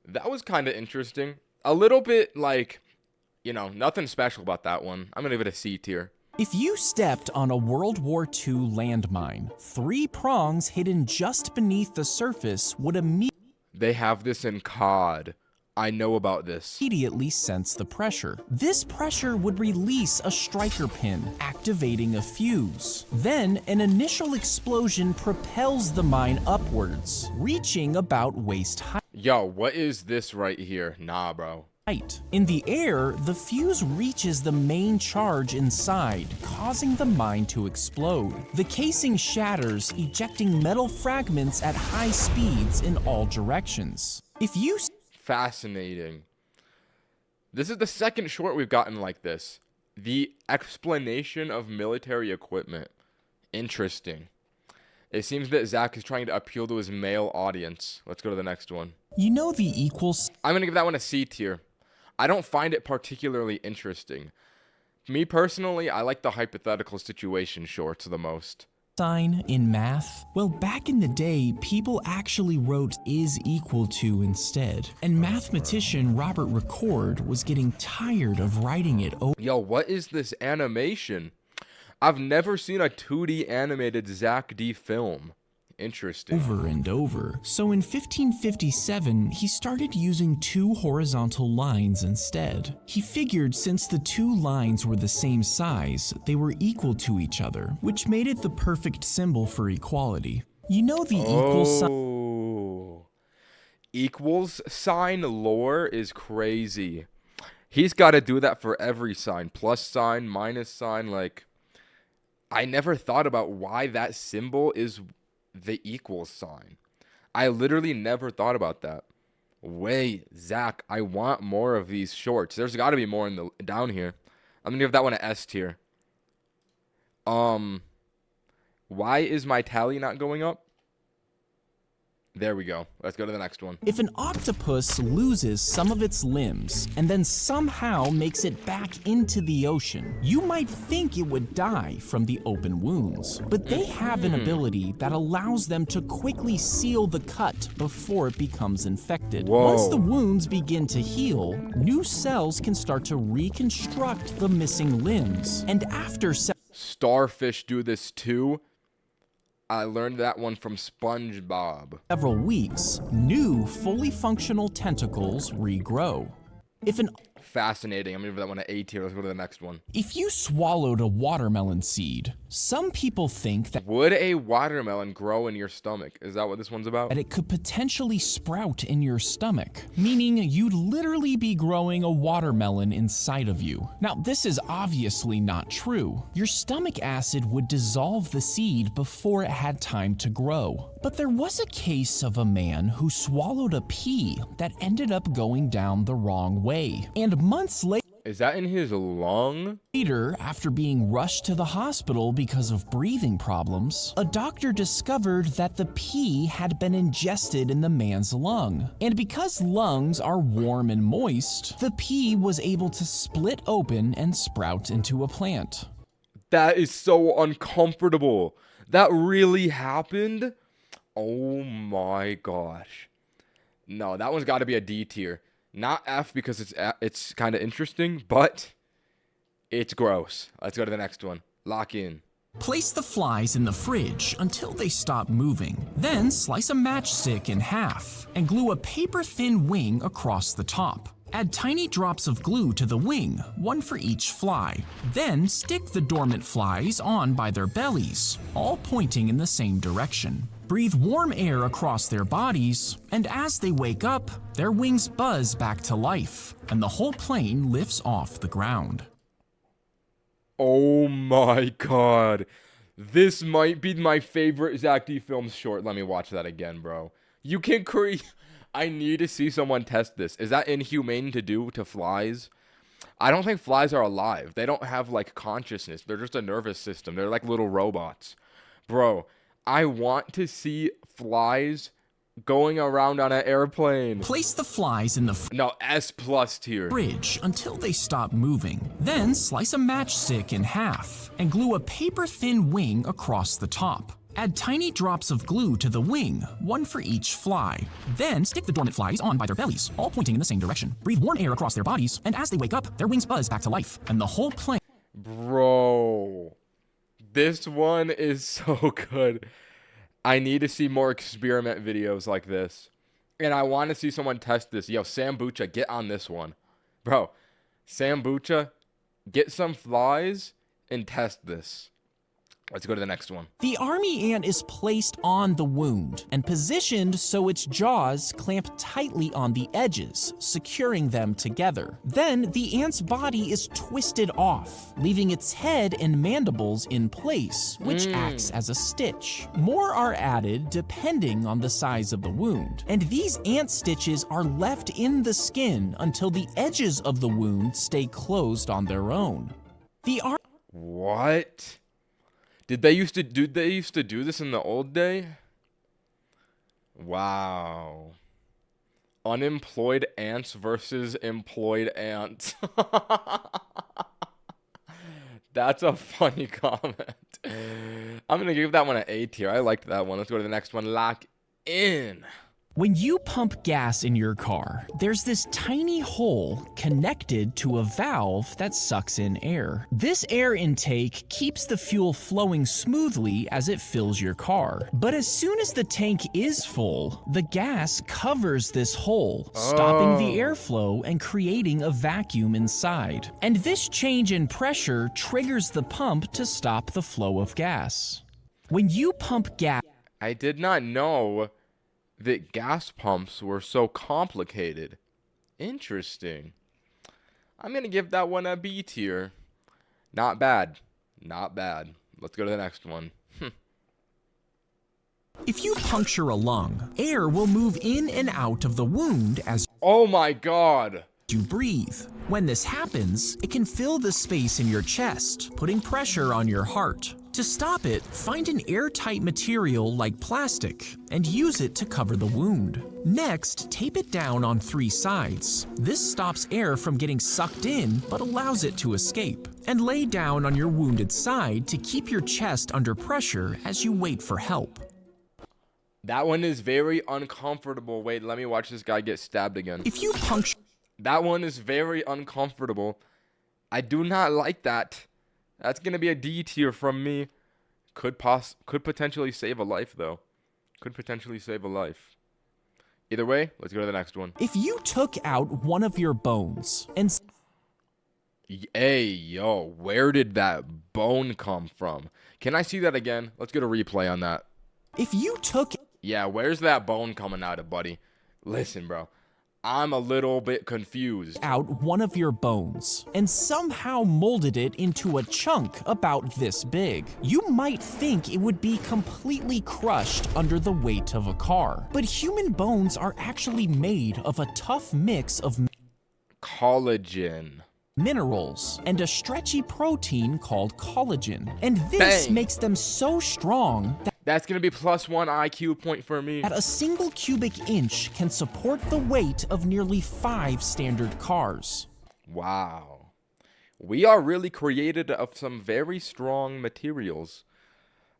That was kind of interesting. A little bit like, you know, nothing special about that one. I'm gonna give it a C tier. If you stepped on a World War II landmine, 3 prongs hidden just beneath the surface would They have this in COD. I know about this. immediately sense the pressure. This pressure would release a striker pin, activating a fuse. Then, an initial explosion propels the mine upwards, reaching about waist height. Yo, what is this right here? Nah, bro. In the air, the fuse reaches the main charge inside, causing the mine to explode. The casing shatters, ejecting metal fragments at high speeds in all directions. If you Fascinating. This is the second short we've gotten like this. The explanation of military equipment. Interesting. It seems that Zack is trying to appeal to his male audience. Let's go to the next one. You know the equals I'm going to give that one a C tier. I don't find it particularly interesting. Me personally, I like the hypothetical situation shorts the most. sign in math? Well, back in the day, people actually wrote is equal to instead. And mathematician Robert Record was getting tired of writing it over. Yo, what is this animation? I've never seen a 2D animated Zack D film. Interesting. Over and over. So in 1557, he started using 2 horizontal lines instead. He figured since the 2 lines were the same size, they were equal to each other, which made it the perfect symbol for equality. You know the equal sign. Oh. Equals sign lore is crazy. He's got to do that for every sign. Plus sign, minus sign, like... I never thought about why that symbol is the equals sign. I literally never thought about that. Wait, Zach, I want more of these shorts. There's got to be more in the down here. I'm gonna give that one an S tier. Why is my tally not going up? There we go. Let's go to the next one. If an octopus loses some of its limbs and then somehow makes it back into the ocean, you might think it would die from the open wounds. But they have an ability that allows them to quickly seal the cut before it becomes infected. Whoa. Once the wounds begin to heal, new cells can start to reconstruct the missing limbs. And after Starfish do this too. I learned that one from SpongeBob. several weeks, new fully functional tentacles regrow. If an Fascinating. I'm gonna give that one an A tier. Let's go to the next one. If you swallowed a watermelon seed, some people think that Would a watermelon grow in your stomach? Is that what this one's about? it could potentially sprout in your stomach, meaning you'd literally be growing a watermelon inside of you. Now, this is obviously not true. Your stomach acid would dissolve the seed before it had time to grow. But there was a case of a man who swallowed a pea that ended up going down the wrong way. And months Is that in his lung? later, after being rushed to the hospital because of breathing problems, a doctor discovered that the pea had been ingested in the man's lung. And because lungs are warm and moist, the pea was able to split open and sprout into a plant. That is so uncomfortable. That really happened? Oh my gosh. No, that one's got to be a D tier. Not F because it's kind of interesting, but it's gross. Let's go to the next one. Lock in. Place the flies in the fridge until they stop moving. Then slice a matchstick in half and glue a paper-thin wing across the top. Add tiny drops of glue to the wing, one for each fly. Then stick the dormant flies on by their bellies, all pointing in the same direction. Breathe warm air across their bodies, and as they wake up, their wings buzz back to life, and the whole plane lifts off the ground. Oh my god. This might be my favorite Zack D Films short. Let me watch that again, bro. You can create... I need to see someone test this. Is that inhumane to do to flies? I don't think flies are alive. They don't have, like, consciousness. They're just a nervous system. They're like little robots. Bro, I want to see flies going around on an airplane. Place the flies in the No, S plus tier. fridge until they stop moving. Then slice a matchstick in half and glue a paper-thin wing across the top. Add tiny drops of glue to the wing, one for each fly. Then stick the dormant flies on by their bellies, all pointing in the same direction. Breathe warm air across their bodies, and as they wake up, their wings buzz back to life, and the whole plane... Bro, this one is so good. I need to see more experiment videos like this. And I want to see someone test this. Yo, Sambucha, get on this one. Bro, Sambucha, get some flies and test this. Let's go to the next one. The army ant is placed on the wound and positioned so its jaws clamp tightly on the edges, securing them together. Then the ant's body is twisted off, leaving its head and mandibles in place, which acts as a stitch. More are added depending on the size of the wound, and these ant stitches are left in the skin until the edges of the wound stay closed on their own. What? Did they used to do this in the old day? Wow. Unemployed ants versus employed ants. That's a funny comment. I'm going to give that one an A tier. I liked that one. Let's go to the next one. Lock in. When you pump gas in your car, there's this tiny hole connected to a valve that sucks in air. This air intake keeps the fuel flowing smoothly as it fills your car. But as soon as the tank is full, the gas covers this hole, stopping the airflow and creating a vacuum inside. And this change in pressure triggers the pump to stop the flow of gas. When you pump gas, I did not know that gas pumps were so complicated. Interesting. I'm going to give that one a B tier. Not bad. Not bad. Let's go to the next one. If you puncture a lung, air will move in and out of the wound as Oh my god. you breathe. When this happens, it can fill the space in your chest, putting pressure on your heart. To stop it, find an airtight material like plastic and use it to cover the wound. Next, tape it down on 3 sides. This stops air from getting sucked in but allows it to escape. And lay down on your wounded side to keep your chest under pressure as you wait for help. That one is very uncomfortable. Wait, let me watch this guy get stabbed again. If you puncture That one is very uncomfortable. I do not like that. That's gonna be a D tier from me. Could potentially save a life though. Could potentially save a life. Either way, let's go to the next one. If you took out one of your bones and Hey, yo, where did that bone come from? Can I see that again? Let's get a replay on that. if you took Yeah, where's that bone coming out of, buddy? Listen, bro. I'm a little bit confused. out one of your bones and somehow molded it into a chunk about this big, you might think it would be completely crushed under the weight of a car. But human bones are actually made of a tough mix of Collagen. minerals and a stretchy protein called collagen. And this Bang. makes them so strong That's gonna be +1 IQ point for me. that a single cubic inch can support the weight of nearly 5 standard cars. Wow. We are really created of some very strong materials.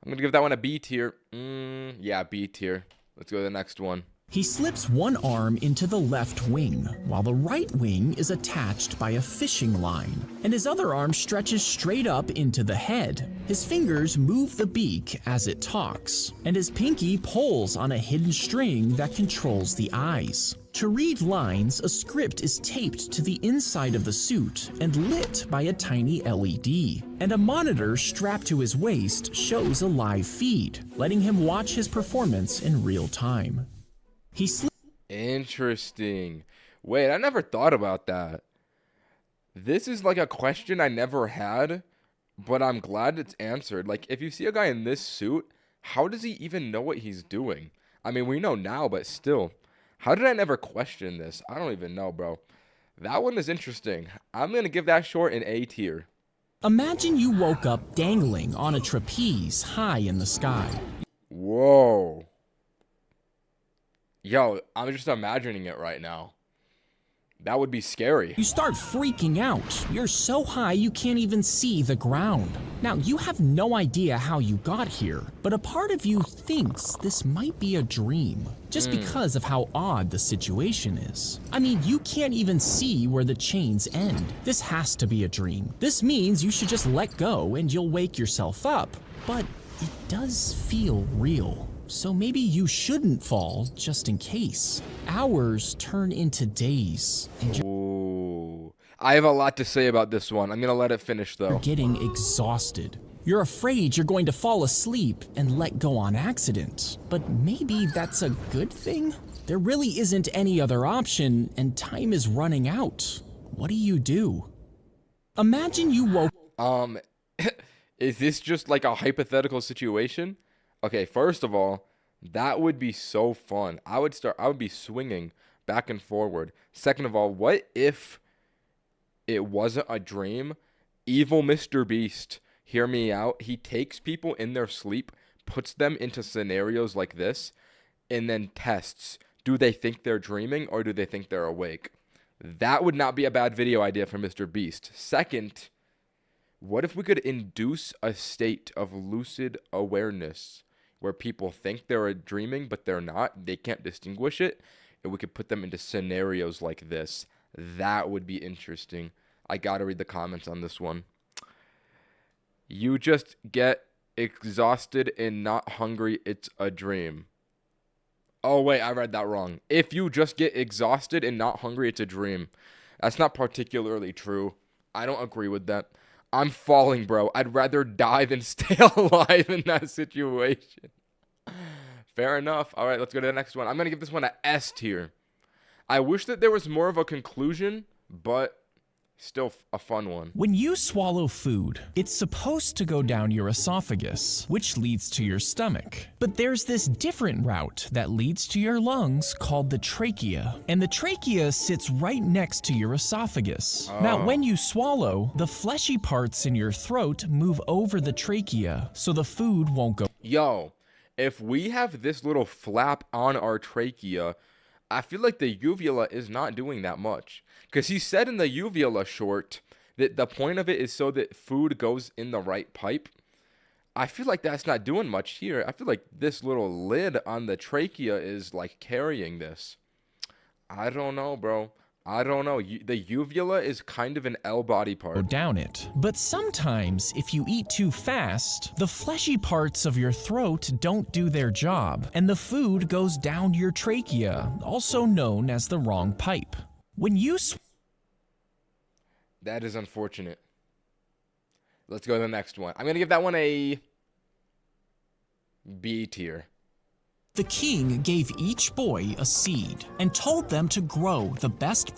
I'm gonna give that one a B tier. Yeah, B tier. Let's go to the next one. He slips one arm into the left wing, while the right wing is attached by a fishing line, and his other arm stretches straight up into the head. His fingers move the beak as it talks, and his pinky pulls on a hidden string that controls the eyes. To read lines, a script is taped to the inside of the suit and lit by a tiny LED, and a monitor strapped to his waist shows a live feed, letting him watch his performance in real time. He Interesting. Wait, I never thought about that. This is like a question I never had, but I'm glad it's answered. Like, if you see a guy in this suit, how does he even know what he's doing? I mean, we know now, but still. How did I never question this? I don't even know, bro. That one is interesting. I'm going to give that short an A tier. Imagine you woke up dangling on a trapeze high in the sky. Whoa. Yo, I'm just imagining it right now. That would be scary. You start freaking out. You're so high you can't even see the ground. Now, you have no idea how you got here, but a part of you thinks this might be a dream, just because of how odd the situation is. I mean, you can't even see where the chains end. This has to be a dream. This means you should just let go and you'll wake yourself up, but it does feel real. So maybe you shouldn't fall just in case. Hours turn into days, and you're Ooh. I have a lot to say about this one. I'm going to let it finish, though. getting exhausted. You're afraid you're going to fall asleep and let go on accident. But maybe that's a good thing? There really isn't any other option, and time is running out. What do? Imagine you woke Is this just like a hypothetical situation? Okay, first of all, that would be so fun. I would be swinging back and forward. Second of all, what if it wasn't a dream? Evil Mr. Beast, hear me out. He takes people in their sleep, puts them into scenarios like this, and then tests. Do they think they're dreaming or do they think they're awake? That would not be a bad video idea for Mr. Beast. Second, what if we could induce a state of lucid awareness where people think they're dreaming, but they're not? They can't distinguish it, and we could put them into scenarios like this. That would be interesting. I gotta read the comments on this one. You just get exhausted and not hungry, it's a dream. Oh, wait, I read that wrong. If you just get exhausted and not hungry, it's a dream. That's not particularly true. I don't agree with that. I'm falling, bro. I'd rather die than stay alive in that situation. Fair enough. All right, let's go to the next one. I'm going to give this one an S tier. I wish that there was more of a conclusion, but Still a fun one. When you swallow food, it's supposed to go down your esophagus, which leads to your stomach. But there's this different route that leads to your lungs called the trachea, and the trachea sits right next to your esophagus. Now, when you swallow, the fleshy parts in your throat move over the trachea, so the food won't go. Yo, if we have this little flap on our trachea, I feel like the uvula is not doing that much. Because he said in the uvula short that the point of it is so that food goes in the right pipe. I feel like that's not doing much here. I feel like this little lid on the trachea is like carrying this. I don't know, bro. I don't know. The uvula is kind of an L body part. Down it. But sometimes, if you eat too fast, the fleshy parts of your throat don't do their job, and the food goes down your trachea, also known as the wrong pipe. When you That is unfortunate. Let's go to the next one. I'm going to give that one a B tier. The king gave each boy a seed and told them to grow the best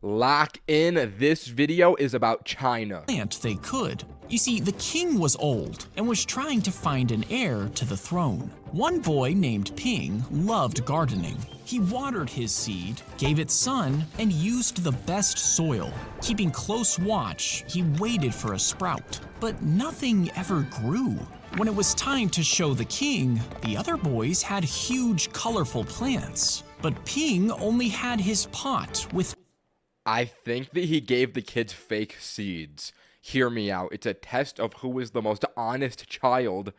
Lock in. This video is about China. plant they could. You see, the king was old and was trying to find an heir to the throne. One boy named Ping loved gardening. He watered his seed, gave it sun, and used the best soil. Keeping close watch, he waited for a sprout, but nothing ever grew. When it was time to show the king, the other boys had huge, colorful plants. But Ping only had his pot with. I think that he gave the kids fake seeds. Hear me out. It's a test of who is the most honest child.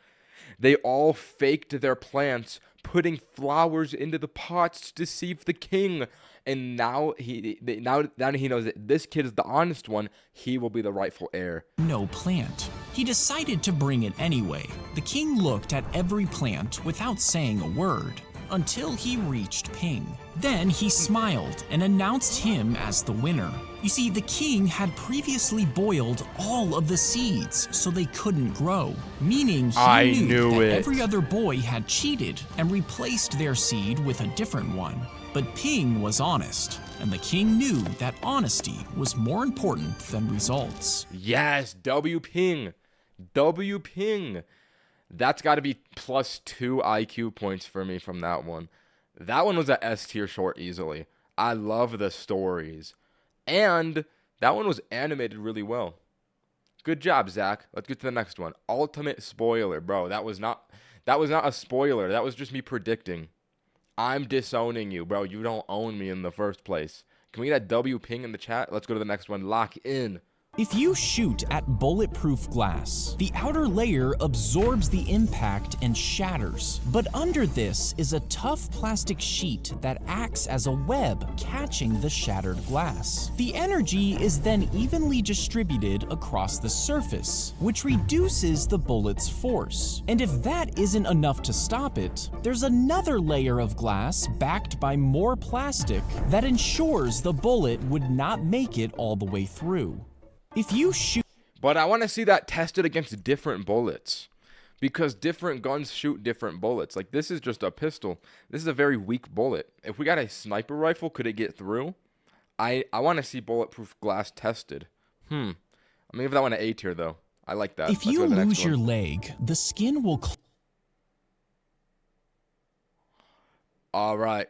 They all faked their plants, putting flowers into the pots to deceive the king. And now he knows that this kid is the honest one. He will be the rightful heir. No plant. He decided to bring it anyway. The king looked at every plant without saying a word until he reached Ping. Then he smiled and announced him as the winner. You see, the king had previously boiled all of the seeds so they couldn't grow, meaning he knew that every other boy had cheated and replaced their seed with a different one. But Ping was honest, and the king knew that honesty was more important than results. Yes, W Ping. W Ping. That's got to be +2 IQ points for me from that one. That one was a S tier short easily. I love the stories. And that one was animated really well. Good job, Zach. Let's get to the next one. Ultimate spoiler, bro. That was not a spoiler. That was just me predicting. I'm disowning you, bro. You don't own me in the first place. Can we get a W Ping in the chat? Let's go to the next one. Lock in. If you shoot at bulletproof glass, the outer layer absorbs the impact and shatters. But under this is a tough plastic sheet that acts as a web catching the shattered glass. The energy is then evenly distributed across the surface, which reduces the bullet's force. And if that isn't enough to stop it, there's another layer of glass backed by more plastic that ensures the bullet would not make it all the way through. If you shoot. But I want to see that tested against different bullets. Because different guns shoot different bullets. Like, this is just a pistol. This is a very weak bullet. If we got a sniper rifle, could it get through? I want to see bulletproof glass tested. I'm going to give that one an A tier, though. I like that. If you lose your leg, the skin will. All right.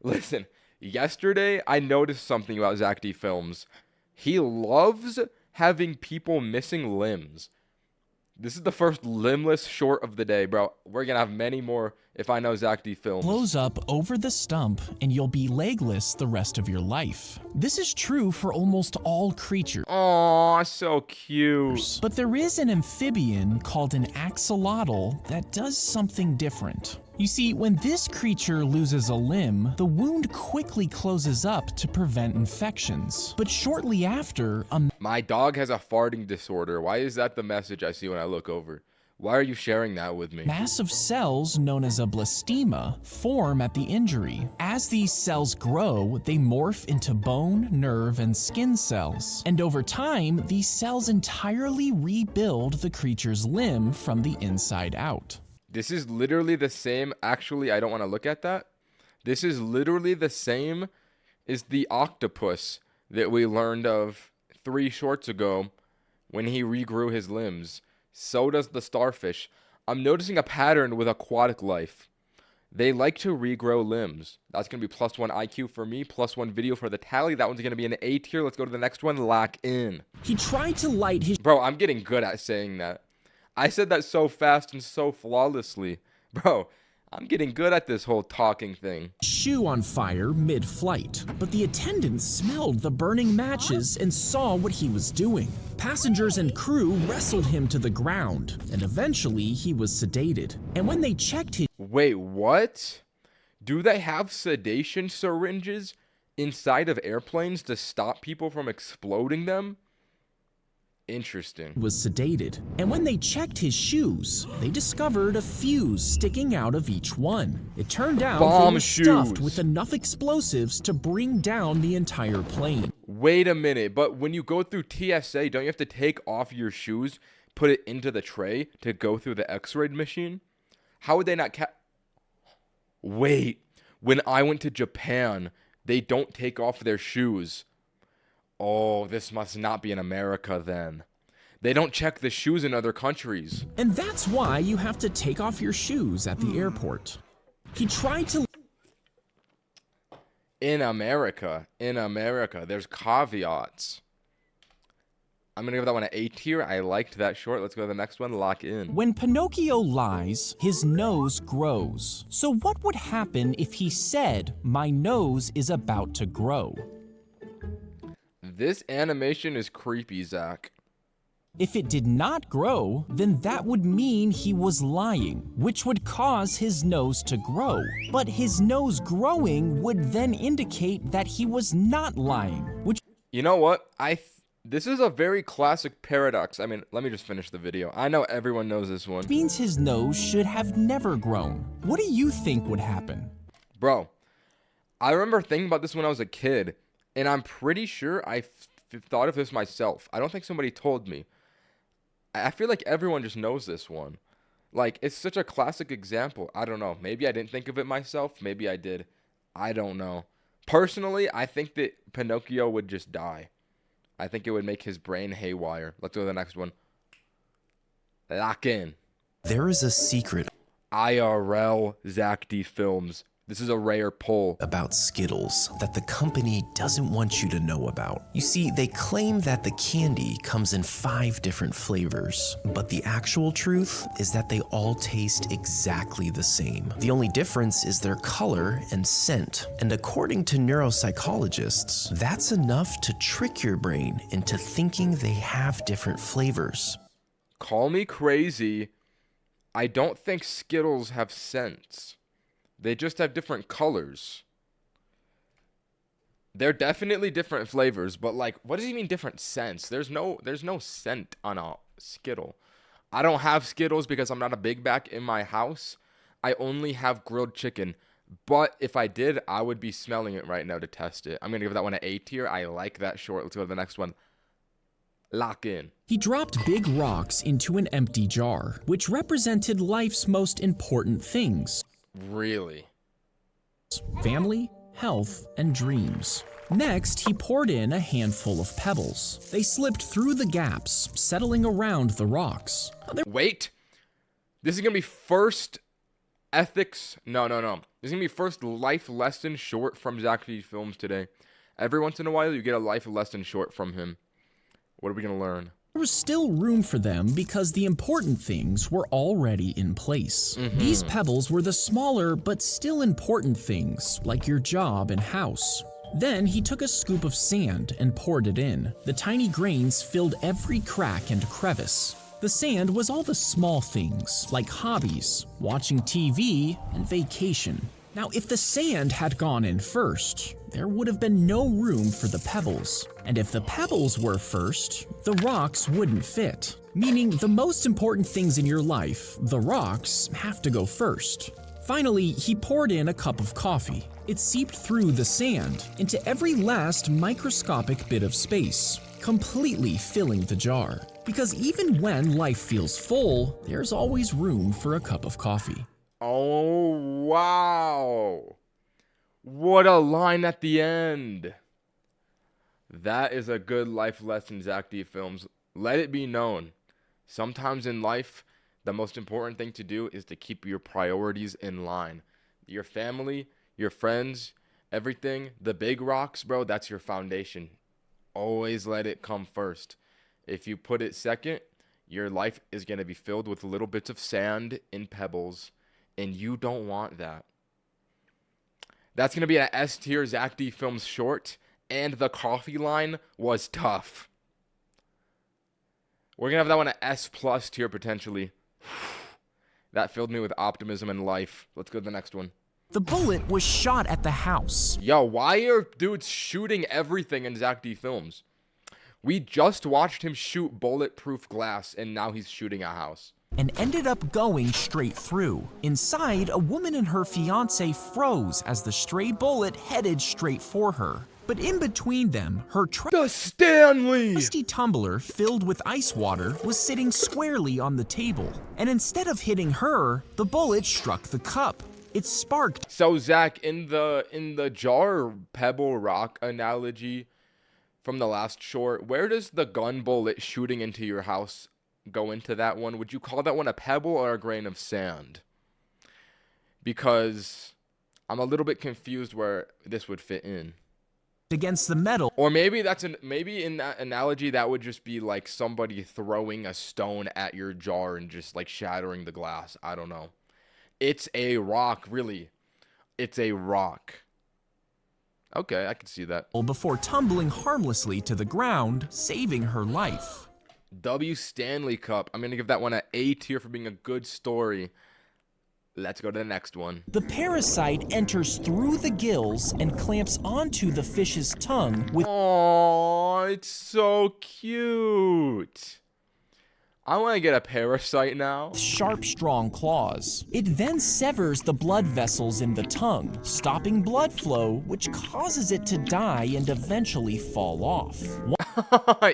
Listen. Yesterday, I noticed something about Zack D Films. He loves having people missing limbs. This is the first limbless short of the day, bro. We're going to have many more if I know Zack D Films. Blows up over the stump and you'll be legless the rest of your life. This is true for almost all creatures. Aw, so cute. But there is an amphibian called an axolotl that does something different. You see, when this creature loses a limb, the wound quickly closes up to prevent infections. But shortly after, my dog has a farting disorder. Why is that the message I see when I look over? Why are you sharing that with me? Massive cells known as a blastema form at the injury. As these cells grow, they morph into bone, nerve, and skin cells. And over time, these cells entirely rebuild the creature's limb from the inside out. This is literally the same. Actually, I don't want to look at that. This is literally the same as the octopus that we learned of 3 shorts ago when he regrew his limbs. So does the starfish. I'm noticing a pattern with aquatic life. They like to regrow limbs. That's going to be +1 IQ for me, +1 video for the tally. That one's going to be an A tier. Let's go to the next one. Lock in. He tried to light his Bro, I'm getting good at saying that. I said that so fast and so flawlessly. Bro, I'm getting good at this whole talking thing. shoe on fire mid-flight, but the attendants smelled the burning matches and saw what he was doing. Passengers and crew wrestled him to the ground, and eventually he was sedated. And when they checked his Wait, what? Do they have sedation syringes inside of airplanes to stop people from exploding them? Interesting. was sedated, and when they checked his shoes, they discovered a fuse sticking out of each one. It turned out they Bomb were stuffed shoes. with enough explosives to bring down the entire plane. Wait a minute, but when you go through TSA, don't you have to take off your shoes, put it into the tray to go through the X-ray machine? How would they not Wait, when I went to Japan, they don't take off their shoes. Oh, this must not be in America then. They don't check the shoes in other countries. And that's why you have to take off your shoes at the airport. He tried to In America, there's caveats. I'm gonna give that one an A tier. I liked that short. Let's go to the next one. Lock in. When Pinocchio lies, his nose grows. So what would happen if he said, "My nose is about to grow"? This animation is creepy, Zack. If it did not grow, then that would mean he was lying, which would cause his nose to grow. But his nose growing would then indicate that he was not lying, which You know what? This is a very classic paradox. I mean, let me just finish the video. I know everyone knows this one. means his nose should have never grown. What do you think would happen? Bro, I remember thinking about this when I was a kid, and I'm pretty sure I thought of this myself. I don't think somebody told me. I feel like everyone just knows this one. Like, it's such a classic example. I don't know. Maybe I didn't think of it myself. Maybe I did. I don't know. Personally, I think that Pinocchio would just die. I think it would make his brain haywire. Let's go to the next one. Lock in. There is a secret IRL Zack D Films. This is a rare pull. about Skittles that the company doesn't want you to know about. You see, they claim that the candy comes in 5 different flavors, but the actual truth is that they all taste exactly the same. The only difference is their color and scent. And according to neuropsychologists, that's enough to trick your brain into thinking they have different flavors. Call me crazy. I don't think Skittles have scents. They just have different colors. They're definitely different flavors, but like, what does he mean different scents? There's no scent on a Skittle. I don't have Skittles because I'm not a big back in my house. I only have grilled chicken. But if I did, I would be smelling it right now to test it. I'm going to give that one an A tier. I like that short. Let's go to the next one. Lock in. He dropped big rocks into an empty jar, which represented life's most important things: Really? family, health, and dreams. Next, he poured in a handful of pebbles. They slipped through the gaps, settling around the rocks. Wait. This is going to be first ethics. No. This is going to be first life lesson short from Zack D Films today. Every once in a while, you get a life lesson short from him. What are we going to learn? There was still room for them because the important things were already in place. These pebbles were the smaller but still important things, like your job and house. Then he took a scoop of sand and poured it in. The tiny grains filled every crack and crevice. The sand was all the small things, like hobbies, watching TV, and vacation. Now, if the sand had gone in first, there would have been no room for the pebbles. And if the pebbles were first, the rocks wouldn't fit. Meaning, the most important things in your life, the rocks, have to go first. Finally, he poured in a cup of coffee. It seeped through the sand into every last microscopic bit of space, completely filling the jar. Because even when life feels full, there's always room for a cup of coffee. Oh, wow. What a line at the end. That is a good life lesson, Zack D Films. Let it be known. Sometimes in life, the most important thing to do is to keep your priorities in line. Your family, your friends, everything, the big rocks, bro, that's your foundation. Always let it come first. If you put it second, your life is going to be filled with little bits of sand and pebbles, and you don't want that. That's going to be an S tier Zack D Films short, and the coffee line was tough. We're going to have that one an S plus tier potentially. That filled me with optimism in life. Let's go to the next one. The bullet was shot at the house. Yo, why are dudes shooting everything in Zack D Films? We just watched him shoot bulletproof glass, and now he's shooting a house. And ended up going straight through. Inside, a woman and her fiance froze as the stray bullet headed straight for her. But in between them, her The Stanley! trusty tumbler filled with ice water was sitting squarely on the table. And instead of hitting her, the bullet struck the cup. It sparked. So Zack, in the jar pebble rock analogy from the last short, where does the gun bullet shooting into your house go into that one? Would you call that one a pebble or a grain of sand? Because I'm a little bit confused where this would fit in. Against the metal. Or maybe maybe in that analogy that would just be like somebody throwing a stone at your jar and just like shattering the glass. I don't know. It's a rock, really. It's a rock. Okay, I can see that. Before tumbling harmlessly to the ground, saving her life. W Stanley Cup. I'm going to give that one an A tier for being a good story. Let's go to the next one. The parasite enters through the gills and clamps onto the fish's tongue with Oh, it's so cute. I want to get a parasite now. sharp, strong claws. It then severs the blood vessels in the tongue, stopping blood flow, which causes it to die and eventually fall off.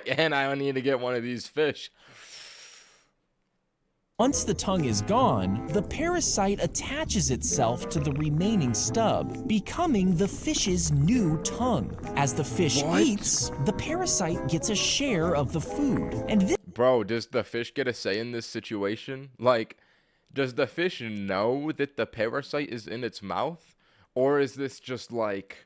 And I need to get one of these fish. Once the tongue is gone, the parasite attaches itself to the remaining stub, becoming the fish's new tongue. As the fish eats, the parasite gets a share of the food. And this Bro, does the fish get a say in this situation? Like, does the fish know that the parasite is in its mouth? Or is this just like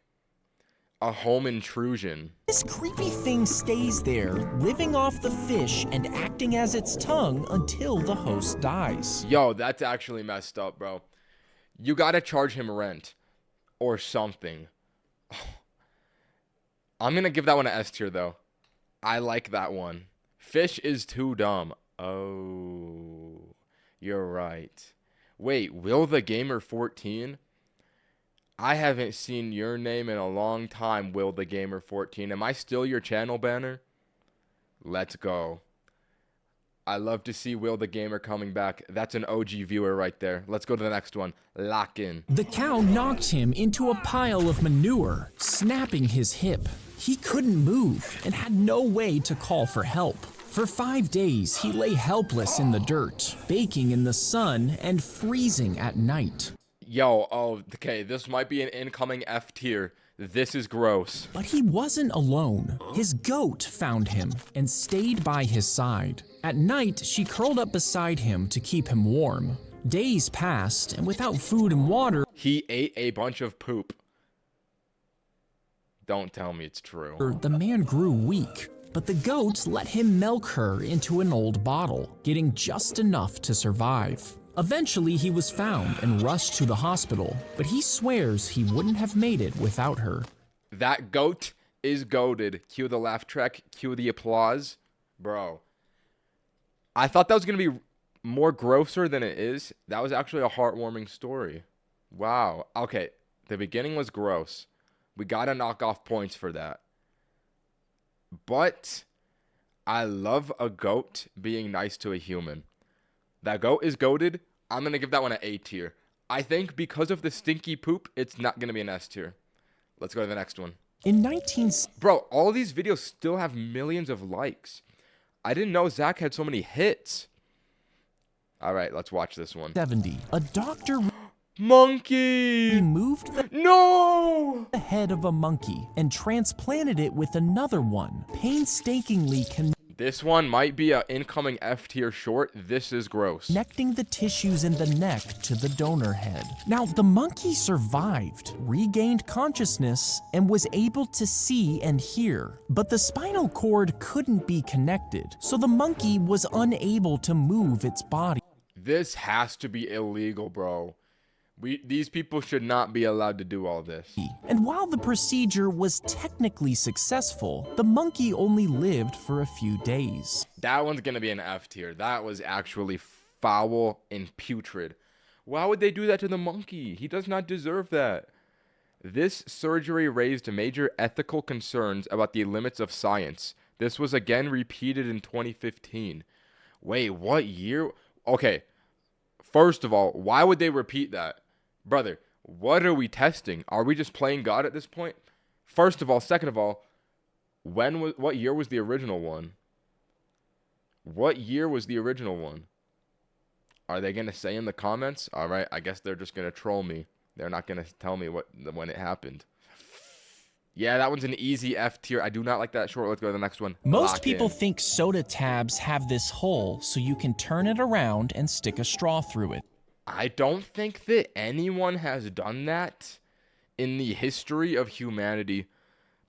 a home intrusion? This creepy thing stays there, living off the fish and acting as its tongue until the host dies. Yo, that's actually messed up, bro. You gotta charge him rent or something. I'm gonna give that one an S tier, though. I like that one. Fish is too dumb. Oh, you're right. Wait, Will the Gamer 14? I haven't seen your name in a long time, Will the Gamer 14. Am I still your channel banner? Let's go. I love to see Will the Gamer coming back. That's an OG viewer right there. Let's go to the next one. Lock in. The cow knocked him into a pile of manure, snapping his hip. He couldn't move and had no way to call for help. For 5 days, he lay helpless in the dirt, baking in the sun and freezing at night. Yo, oh, okay, this might be an incoming F tier. This is gross. But he wasn't alone. His goat found him and stayed by his side. At night, she curled up beside him to keep him warm. Days passed, and without food and water, He ate a bunch of poop. Don't tell me it's true. the man grew weak. But the goat let him milk her into an old bottle, getting just enough to survive. Eventually, he was found and rushed to the hospital, but he swears he wouldn't have made it without her. That goat is goated. Cue the laugh track. Cue the applause. Bro. I thought that was going to be more grosser than it is. That was actually a heartwarming story. Wow. Okay. The beginning was gross. We got to knock off points for that. But I love a goat being nice to a human. That goat is goated. I'm going to give that one an A tier. I think because of the stinky poop, it's not going to be an S tier. Let's go to the next one. In 19... Bro, all these videos still have millions of likes. I didn't know Zack had so many hits. All right, let's watch this one. 70, a doctor... Monkey! Removed No! the head of a monkey and transplanted it with another one, painstakingly This one might be an incoming F tier short. This is gross. connecting the tissues in the neck to the donor head. Now, the monkey survived, regained consciousness, and was able to see and hear. But the spinal cord couldn't be connected, so the monkey was unable to move its body. This has to be illegal, bro. These people should not be allowed to do all this. And while the procedure was technically successful, the monkey only lived for a few days. That one's gonna be an F tier. That was actually foul and putrid. Why would they do that to the monkey? He does not deserve that. This surgery raised major ethical concerns about the limits of science. This was again repeated in 2015. Wait, what year? Okay, first of all, why would they repeat that? Brother, what are we testing? Are we just playing God at this point? First of all, second of all, what year was the original one? What year was the original one? Are they going to say in the comments? All right, I guess they're just going to troll me. They're not going to tell me when it happened. Yeah, that one's an easy F tier. I do not like that short. Let's go to the next one. Most Lock people in. think soda tabs have this hole so you can turn it around and stick a straw through it. I don't think that anyone has done that in the history of humanity.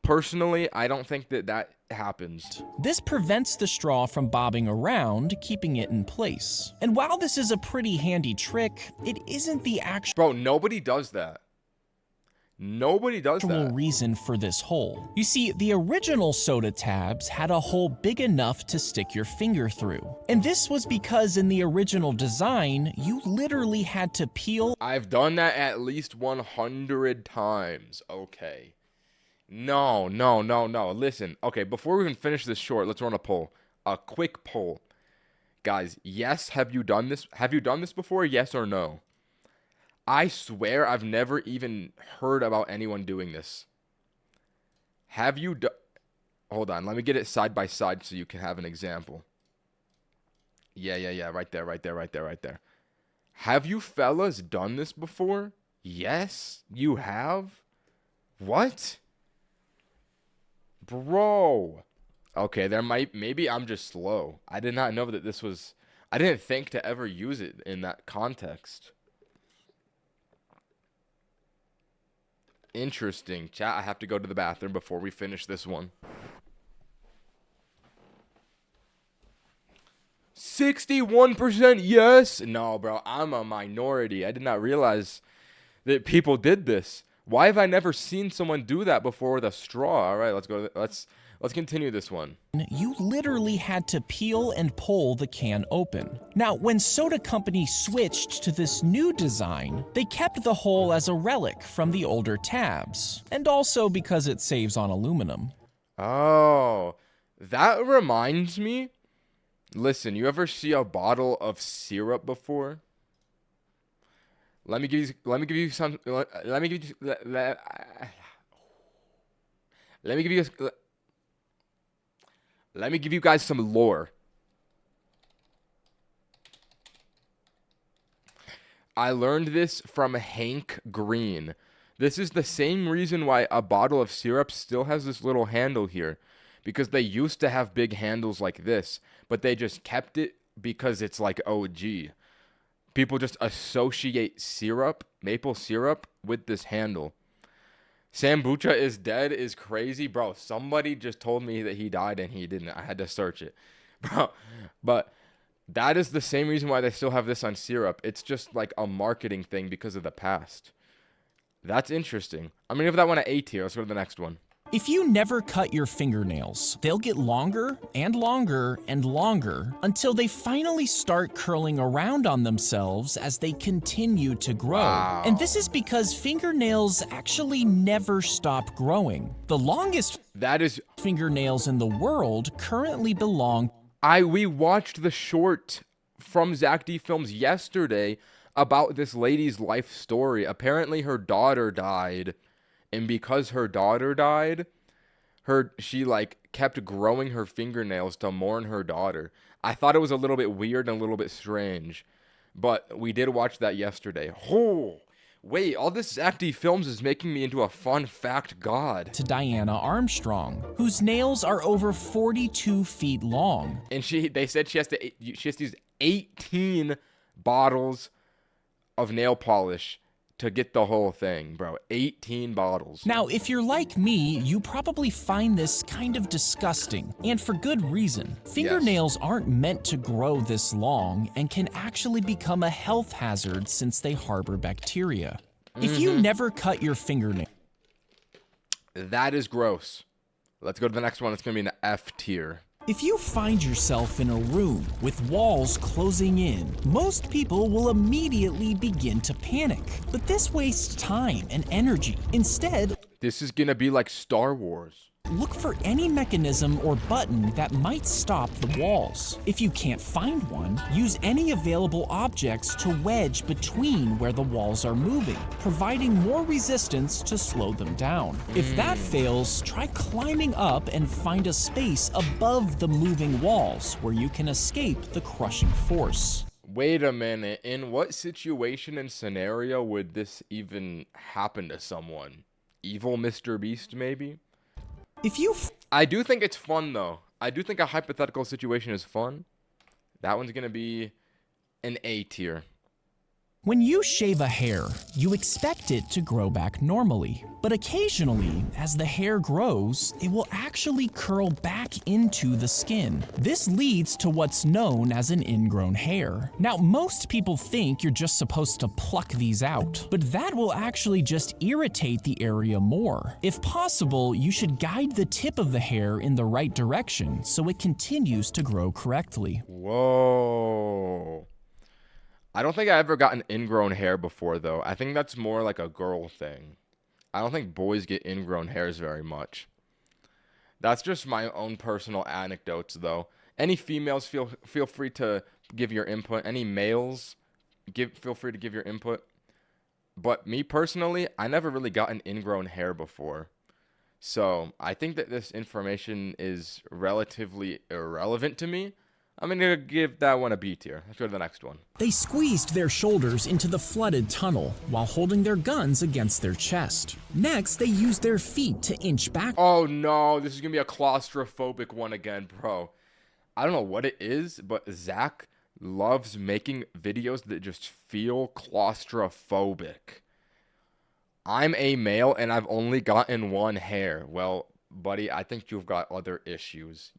Personally, I don't think that happens. This prevents the straw from bobbing around, keeping it in place. And while this is a pretty handy trick, it isn't the actual Bro, nobody does that. Nobody does that. reason for this hole. You see, the original soda tabs had a hole big enough to stick your finger through. And this was because in the original design, you literally had to peel I've done that at least 100 times. Okay. No. Listen. Okay, before we even finish this short, let's run a poll. A quick poll. Guys, yes, have you done this? Have you done this before? Yes or no? I swear I've never even heard about anyone doing this. Have you done... Hold on, let me get it side by side so you can have an example. Yeah, right there. Have you fellas done this before? Yes, you have? What? Bro. Okay, maybe I'm just slow. I did not know that this was... I didn't think to ever use it in that context. Interesting. Chat, I have to go to the bathroom before we finish this one. 61% yes. No, bro, I'm a minority. I did not realize that people did this. Why have I never seen someone do that before with a straw? All right, let's continue this one. you literally had to peel and pull the can open. Now, when soda company switched to this new design, they kept the hole as a relic from the older tabs, and also because it saves on aluminum. Oh, that reminds me. Listen, you ever see a bottle of syrup before? Let me give you some let me give you guys some lore. I learned this from Hank Green. This is the same reason why a bottle of syrup still has this little handle here. Because they used to have big handles like this, but they just kept it because it's like OG. People just associate syrup, maple syrup, with this handle. Sambucha is dead is crazy. Bro, somebody just told me that he died and he didn't. I had to search it. Bro, but that is the same reason why they still have this on syrup. It's just like a marketing thing because of the past. That's interesting. I'm going to give that one an A tier. Let's go to the next one. If you never cut your fingernails, they'll get longer and longer and longer until they finally start curling around on themselves as they continue to grow. Wow. And this is because fingernails actually never stop growing. The longest fingernails in the world currently belong. We watched the short from Zack D Films yesterday about this lady's life story. Apparently her daughter died. And because her daughter died, she like kept growing her fingernails to mourn her daughter. I thought it was a little bit weird and a little bit strange, but we did watch that yesterday. Oh, Wait, all this Zack D films is making me into a fun fact god. To Diana Armstrong, whose nails are over 42 feet long. And they said she has to use 18 bottles of nail polish to get the whole thing, bro. 18 bottles. Now, if you're like me, you probably find this kind of disgusting, and for good reason. Fingernails aren't meant to grow this long and can actually become a health hazard since they harbor bacteria. If you never cut your fingernail, that is gross. Let's go to the next one. It's gonna be an F tier. if you find yourself in a room with walls closing in, most people will immediately begin to panic. But this wastes time and energy. Instead, This is gonna be like Star Wars. look for any mechanism or button that might stop the walls. If you can't find one, use any available objects to wedge between where the walls are moving, providing more resistance to slow them down. If that fails, try climbing up and find a space above the moving walls where you can escape the crushing force. Wait a minute. In what situation and scenario would this even happen to someone? Evil Mr. Beast, maybe? If you I do think it's fun, though. I do think a hypothetical situation is fun. That one's gonna be an A tier. When you shave a hair, you expect it to grow back normally. But occasionally, as the hair grows, it will actually curl back into the skin. This leads to what's known as an ingrown hair. Now, most people think you're just supposed to pluck these out, but that will actually just irritate the area more. If possible, you should guide the tip of the hair in the right direction so it continues to grow correctly. Whoa. I don't think I ever got an ingrown hair before, though. I think that's more like a girl thing. I don't think boys get ingrown hairs very much. That's just my own personal anecdotes, though. Any females, feel free to give your input. Any males, feel free to give your input. But me personally, I never really got an ingrown hair before. So I think that this information is relatively irrelevant to me. I'm gonna give that one a B tier. Let's go to the next one. They squeezed their shoulders into the flooded tunnel while holding their guns against their chest. Next, they used their feet to inch back. Oh no, this is gonna be a claustrophobic one again, bro. I don't know what it is, but Zack loves making videos that just feel claustrophobic. I'm a male and I've only gotten one hair. Well, buddy, I think you've got other issues.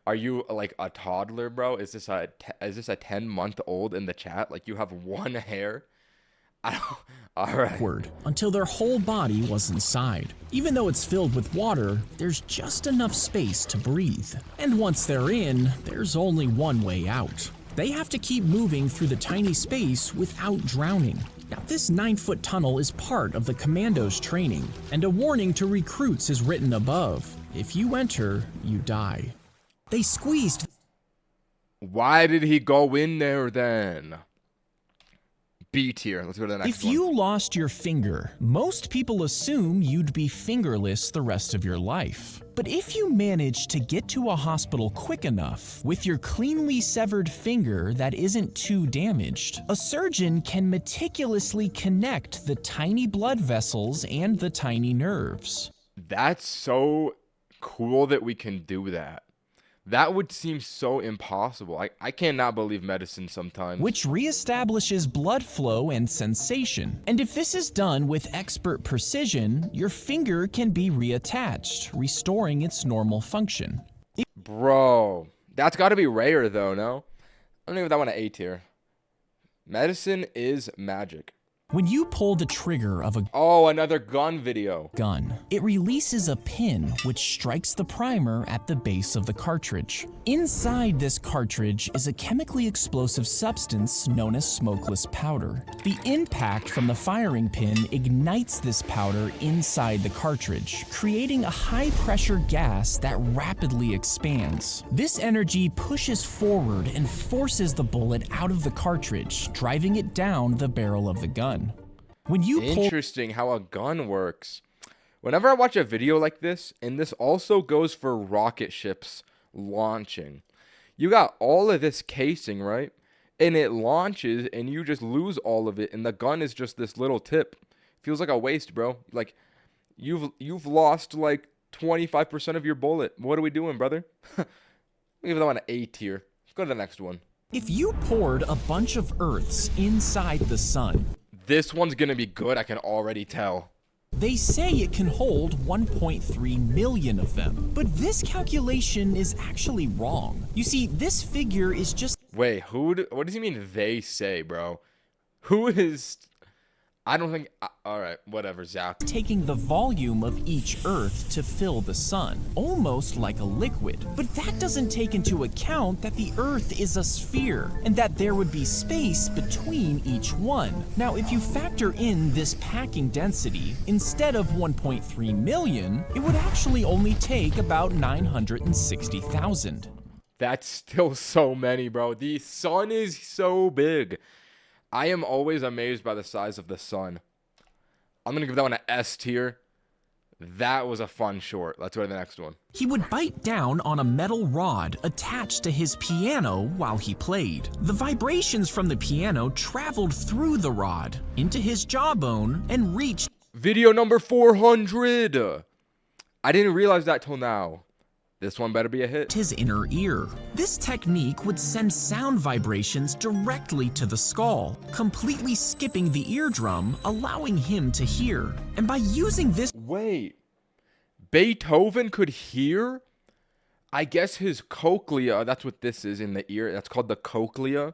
Are you like a toddler, bro? Is this a 10-month-old in the chat? Like you have one hair? All right. Until their whole body was inside. Even though it's filled with water, there's just enough space to breathe. And once they're in, there's only one way out. They have to keep moving through the tiny space without drowning. Now, this 9-foot tunnel is part of the commandos' training, and a warning to recruits is written above. If you enter, you die. They squeezed. Why did he go in there then? B tier. Let's go to the next one. If you lost your finger, most people assume you'd be fingerless the rest of your life. But if you manage to get to a hospital quick enough with your cleanly severed finger that isn't too damaged, a surgeon can meticulously connect the tiny blood vessels and the tiny nerves. That's so cool that we can do that. That would seem so impossible. I cannot believe medicine sometimes. Which reestablishes blood flow and sensation. And if this is done with expert precision, your finger can be reattached, restoring its normal function. Bro, that's got to be rare though, no? I'm gonna give that one an A tier. Medicine is magic. When you pull the trigger of a another gun video. gun, it releases a pin which strikes the primer at the base of the cartridge. Inside this cartridge is a chemically explosive substance known as smokeless powder. The impact from the firing pin ignites this powder inside the cartridge, creating a high-pressure gas that rapidly expands. This energy pushes forward and forces the bullet out of the cartridge, driving it down the barrel of the gun. When you Interesting how a gun works. Whenever I watch a video like this, and this also goes for rocket ships launching, you got all of this casing, right? and it launches and you just lose all of it, and the gun is just this little tip. Feels like a waste, bro. Like you've lost like 25% of your bullet. What are we doing, brother? Give that one an A tier. Let's go to the next one. If you poured a bunch of Earths inside the sun, This one's gonna be good, I can already tell. they say it can hold 1.3 million of them. But this calculation is actually wrong. You see, this figure is just Wait, what does he mean they say, bro? Who is... I don't think... Alright, whatever, Zack. taking the volume of each Earth to fill the sun, almost like a liquid. But that doesn't take into account that the Earth is a sphere, and that there would be space between each one. Now, if you factor in this packing density, instead of 1.3 million, it would actually only take about 960,000. That's still so many, bro. The sun is so big. I am always amazed by the size of the sun. I'm going to give that one an S tier. That was a fun short. Let's go to the next one. He would bite down on a metal rod attached to his piano while he played. The vibrations from the piano traveled through the rod, into his jawbone, and reached Video number 400. I didn't realize that till now. This one better be a hit. his inner ear. This technique would send sound vibrations directly to the skull, completely skipping the eardrum, allowing him to hear. And by using this Wait. Beethoven could hear? I guess his cochlea, that's what this is in the ear. That's called the cochlea.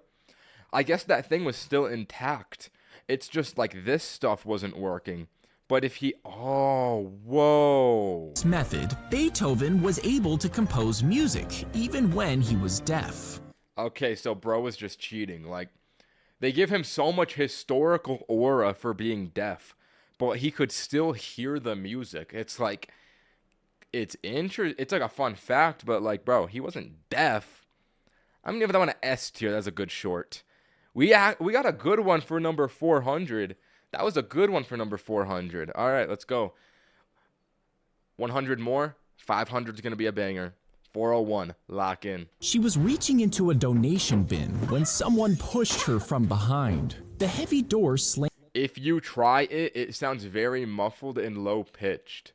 I guess that thing was still intact. It's just like this stuff wasn't working. But if he... Oh, whoa. method, Beethoven was able to compose music, even when he was deaf. Okay, so bro was just cheating. Like, they give him so much historical aura for being deaf, but he could still hear the music. It's like... It's like a fun fact, but like, bro, he wasn't deaf. I'm gonna give that one an S tier. That's a good short. We got a good one for number 400. That was a good one for number 400. All right, let's go. 100 more. 500 is gonna be a banger. 401, lock in. She was reaching into a donation bin when someone pushed her from behind. The heavy door slammed. If you try it, it sounds very muffled and low pitched.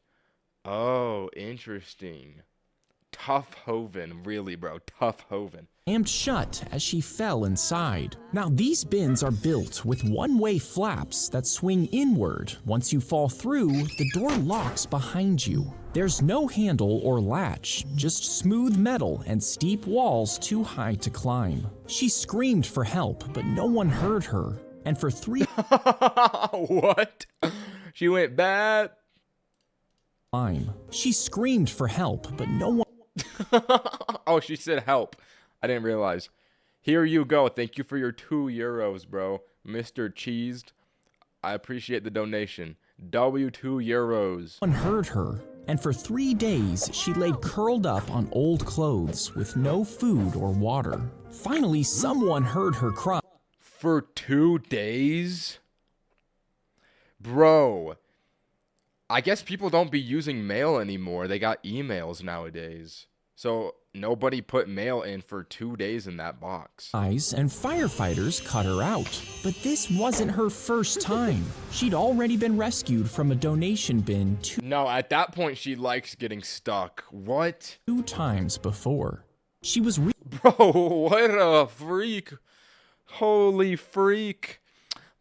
Oh, interesting. Tough Hoven, really, bro. Tough Hoven. Shut as she fell inside. Now, these bins are built with one-way flaps that swing inward. Once you fall through, the door locks behind you. There's no handle or latch, just smooth metal and steep walls too high to climb. She screamed for help, but no one heard her. And for 3 What? She went bad. She screamed for help, but no one. Oh, she said help. I didn't realize. Here you go. Thank you for your €2, bro. Mr. Cheesed. I appreciate the donation. €2. One heard her, and for 3 days she laid curled up on old clothes with no food or water. Finally, someone heard her cry. For 2 days? Bro. I guess people don't be using mail anymore. They got emails nowadays. So nobody put mail in for 2 days in that box. And firefighters cut her out. But this wasn't her first time. She'd already been rescued from a donation bin No, at that point, she likes getting stuck. What? 2 times before. She was Bro, what a freak. Holy freak.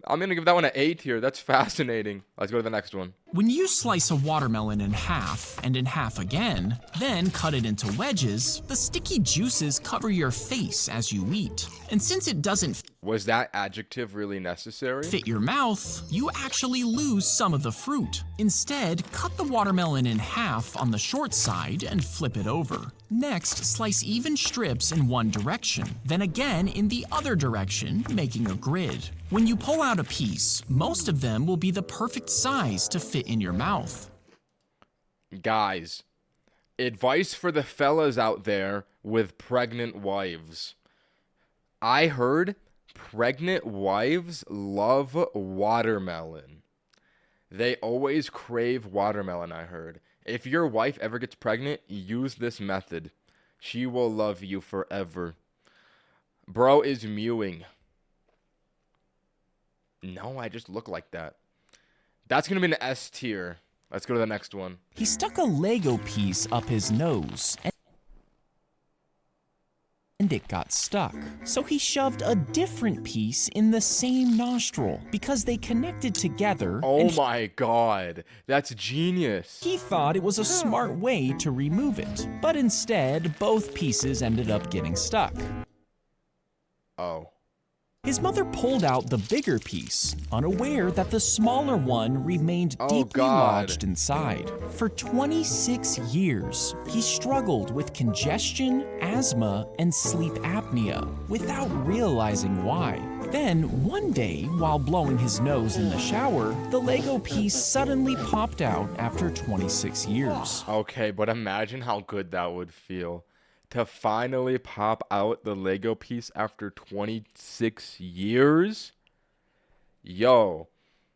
I'm going to give that one an A tier. That's fascinating. Let's go to the next one. When you slice a watermelon in half and in half again, then cut it into wedges, the sticky juices cover your face as you eat. And since it doesn't Was that adjective really necessary? fit your mouth, you actually lose some of the fruit. Instead, cut the watermelon in half on the short side and flip it over. Next, slice even strips in one direction, then again in the other direction, making a grid. When you pull out a piece, most of them will be the perfect size to fit in your mouth. Guys, advice for the fellas out there with pregnant wives. I heard pregnant wives love watermelon. They always crave watermelon, I heard. If your wife ever gets pregnant, use this method. She will love you forever. Bro is mewing. No, I just look like that. That's gonna be an S tier. Let's go to the next one. He stuck a Lego piece up his nose and it got stuck. So he shoved a different piece in the same nostril because they connected together. Oh my god, that's genius. He thought it was a smart way to remove it, but instead, both pieces ended up getting stuck. Oh. His mother pulled out the bigger piece, unaware that the smaller one remained deeply lodged inside. For 26 years, he struggled with congestion, asthma, and sleep apnea without realizing why. Then, one day, while blowing his nose in the shower, the Lego piece suddenly popped out after 26 years. Okay, but imagine how good that would feel. To finally pop out the Lego piece after 26 years? Yo,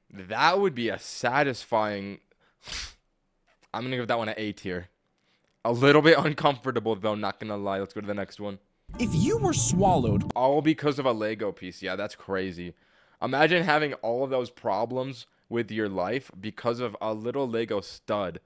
that would be a satisfying... I'm going to give that one an A tier. A little bit uncomfortable, though, not going to lie. Let's go to the next one. If you were swallowed... All because of a Lego piece. Yeah, that's crazy. Imagine having all of those problems with your life because of a little Lego stud.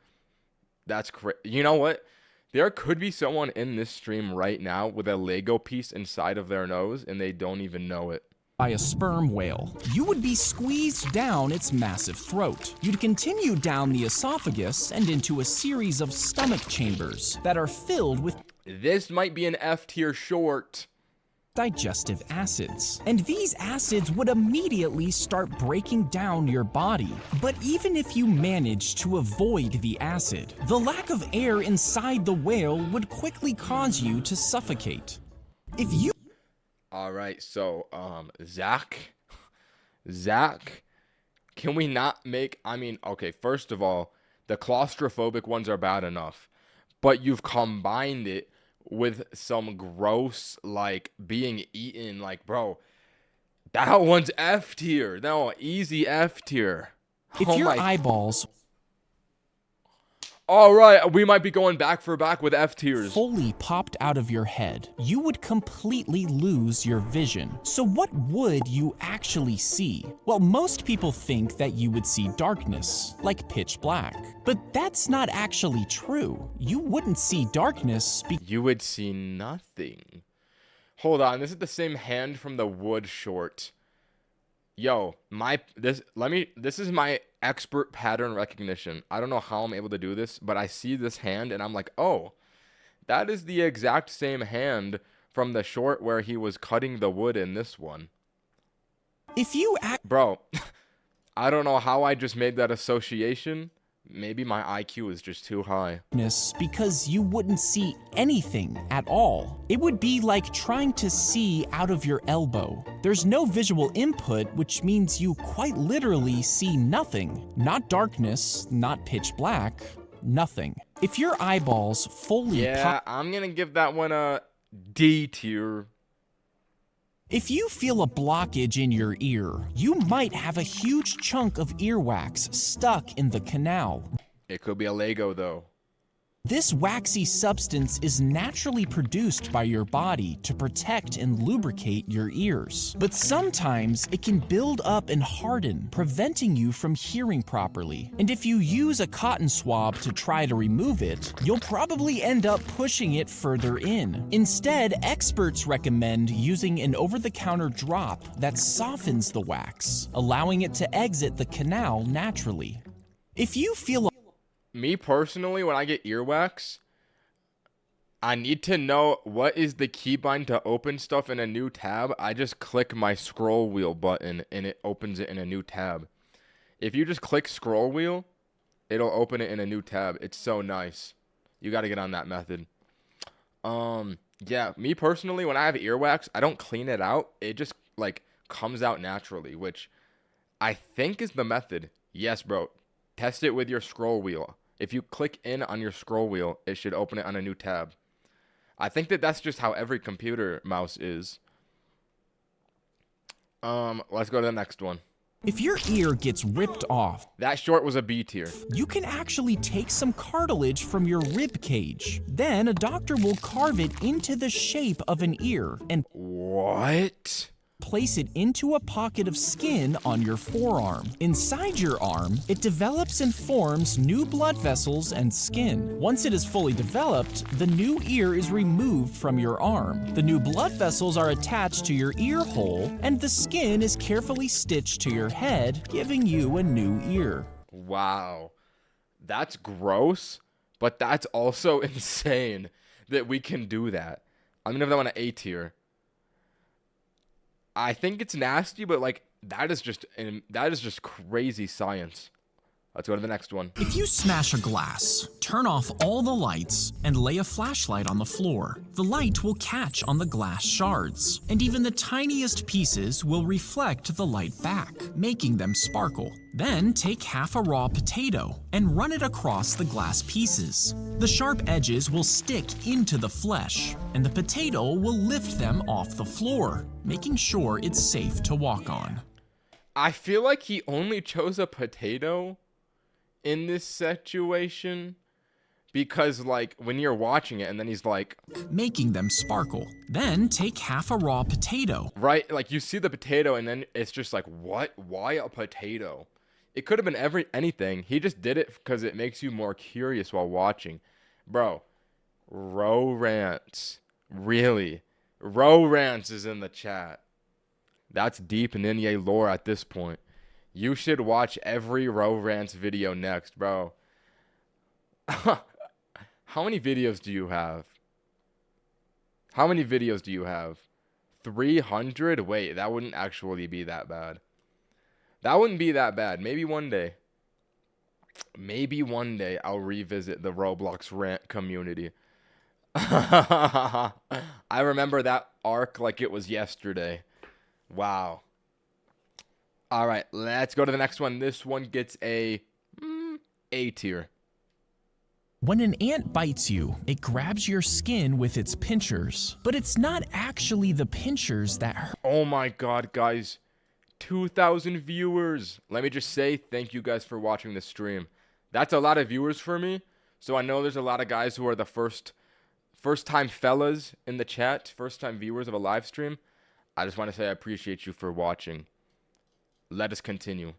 That's crazy. You know what? There could be someone in this stream right now with a Lego piece inside of their nose and they don't even know it. By a sperm whale, you would be squeezed down its massive throat. You'd continue down the esophagus and into a series of stomach chambers that are filled with This might be an F tier short. digestive acids. And these acids would immediately start breaking down your body. But even if you managed to avoid the acid, the lack of air inside the whale would quickly cause you to suffocate. If you... Alright, so, Zack, can we not make, okay, first of all, the claustrophobic ones are bad enough, but you've combined it with some gross, like, being eaten, like, bro, that one's F tier. No, easy F tier. If your eyeballs All right, we might be going back for back with F tiers. fully popped out of your head, you would completely lose your vision. So what would you actually see? Well, most people think that you would see darkness, like pitch black. But that's not actually true. You wouldn't see darkness You would see nothing. Hold on, this is the same hand from the wood short. Yo, this is my expert pattern recognition. I don't know how I'm able to do this, but I see this hand and I'm like, oh, that is the exact same hand from the short where he was cutting the wood in this one. If you Bro, I don't know how I just made that association. Maybe my IQ is just too high. because you wouldn't see anything at all. It would be like trying to see out of your elbow. There's no visual input, which means you quite literally see nothing. Not darkness, not pitch black, nothing. If your eyeballs fully I'm gonna give that one a D tier. If you feel a blockage in your ear, you might have a huge chunk of earwax stuck in the canal. It could be a Lego though. This waxy substance is naturally produced by your body to protect and lubricate your ears. But sometimes it can build up and harden, preventing you from hearing properly. And if you use a cotton swab to try to remove it, you'll probably end up pushing it further in. Instead, experts recommend using an over-the-counter drop that softens the wax, allowing it to exit the canal naturally. If you feel Me personally, when I get earwax, I need to know what is the keybind to open stuff in a new tab. I just click my scroll wheel button and it opens it in a new tab. If you just click scroll wheel, it'll open it in a new tab. It's so nice. You got to get on that method. Yeah, me personally, when I have earwax, I don't clean it out. It just like comes out naturally, which I think is the method. Yes, bro. Test it with your scroll wheel. If you click in on your scroll wheel, it should open it on a new tab. I think that's just how every computer mouse is. Let's go to the next one. If your ear gets ripped off, that short was a B tier. You can actually take some cartilage from your rib cage. Then a doctor will carve it into the shape of an ear and what? place it into a pocket of skin on your forearm. Inside your arm, it develops and forms new blood vessels and skin. Once it is fully developed, the new ear is removed from your arm. The new blood vessels are attached to your ear hole, and the skin is carefully stitched to your head, giving you a new ear. Wow. That's gross, but that's also insane that we can do that. I'm gonna have that one an A tier. I think it's nasty, but like that is just crazy science. Let's go to the next one. If you smash a glass, turn off all the lights, and lay a flashlight on the floor, the light will catch on the glass shards, and even the tiniest pieces will reflect the light back, making them sparkle. Then take half a raw potato and run it across the glass pieces. The sharp edges will stick into the flesh, and the potato will lift them off the floor, making sure it's safe to walk on. I feel like he only chose a potato in this situation because like when you're watching it and then he's like making them sparkle. Then take half a raw potato. Right, like you see the potato and then it's just like, what? Why a potato? It could have been anything. He just did it because it makes you more curious while watching. Bro, Row Rants. Really? Row Rants is in the chat. That's deep in NBA lore at this point. You should watch every Row Rants video next, bro. How many videos do you have? How many videos do you have? 300? Wait, that wouldn't actually be that bad. That wouldn't be that bad. Maybe one day. Maybe one day I'll revisit the Roblox rant community. I remember that arc like it was yesterday. Wow. All right, let's go to the next one. This one gets A tier. When an ant bites you, it grabs your skin with its pinchers, but it's not actually the pinchers that hurt. Oh my god, guys. 2,000 viewers. Let me just say thank you guys for watching this stream. That's a lot of viewers for me. So I know there's a lot of guys who are the first time fellas in the chat, first time viewers of a live stream. I just want to say I appreciate you for watching. Let us continue.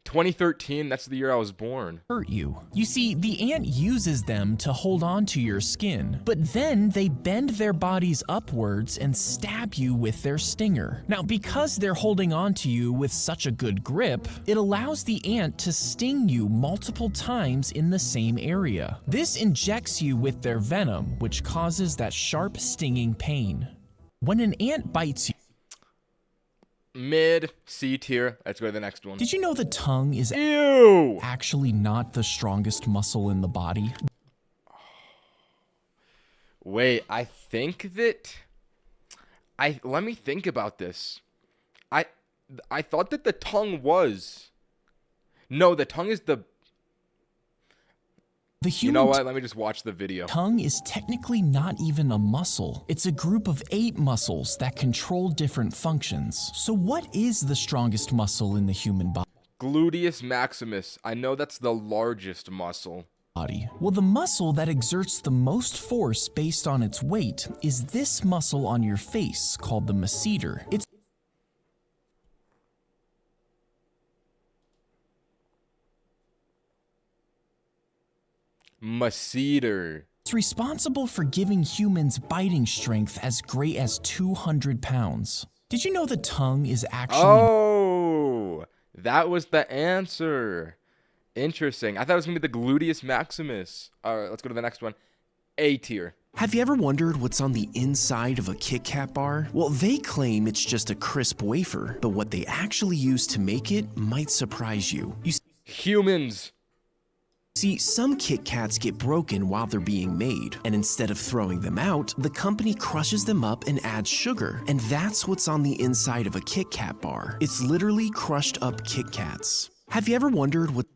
2013, that's the year I was born. Hurt you. You see, the ant uses them to hold on to your skin, but then they bend their bodies upwards and stab you with their stinger. Now, because they're holding on to you with such a good grip, it allows the ant to sting you multiple times in the same area. This injects you with their venom, which causes that sharp stinging pain. When an ant bites you, Mid, C tier. Let's go to the next one. did you know the tongue is Ew! actually not the strongest muscle in the body? Wait, I think that... Let me think about this. I thought that the tongue was... No, the tongue is the... The You human know what? Let me just watch the video. tongue is technically not even a muscle. It's a group of 8 muscles that control different functions. So what is the strongest muscle in the human Gluteus maximus. I know that's the largest muscle. body? Well, the muscle that exerts the most force based on its weight is this muscle on your face called the masseter. It's Masseter. responsible for giving humans biting strength as great as 200 pounds. Did you know the tongue is actually... Oh, that was the answer. Interesting. I thought it was going to be the gluteus maximus. All right, let's go to the next one. A tier. Have you ever wondered what's on the inside of a Kit Kat bar? Well, they claim it's just a crisp wafer, but what they actually use to make it might surprise you. You Humans. see, some Kit Kats get broken while they're being made, and instead of throwing them out, the company crushes them up and adds sugar, and that's what's on the inside of a Kit Kat bar. It's literally crushed up Kit Kats. Have you ever wondered what...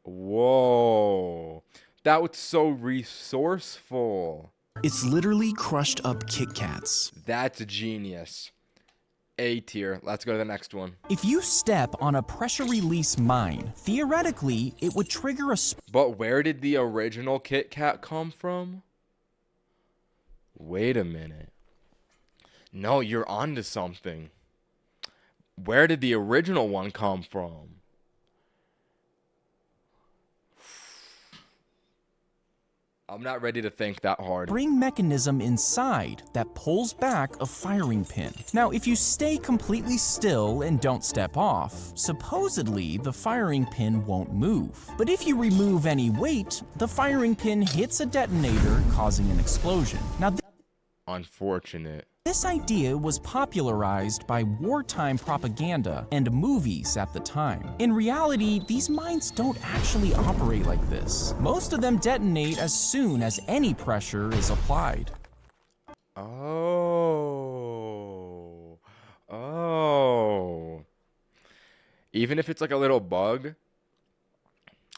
Whoa. That was so resourceful. It's literally crushed up Kit Kats. That's genius. A tier. Let's go to the next one. If you step on a pressure release mine, theoretically, it would trigger a But where did the original Kit Kat come from? Wait a minute. No, you're onto something. Where did the original one come from? I'm not ready to think that hard. Spring mechanism inside that pulls back a firing pin. Now, if you stay completely still and don't step off, supposedly the firing pin won't move. But if you remove any weight, the firing pin hits a detonator, causing an explosion. Now, Unfortunate. this idea was popularized by wartime propaganda and movies at the time. In reality, these mines don't actually operate like this. Most of them detonate as soon as any pressure is applied. Oh. Oh. Even if it's like a little bug?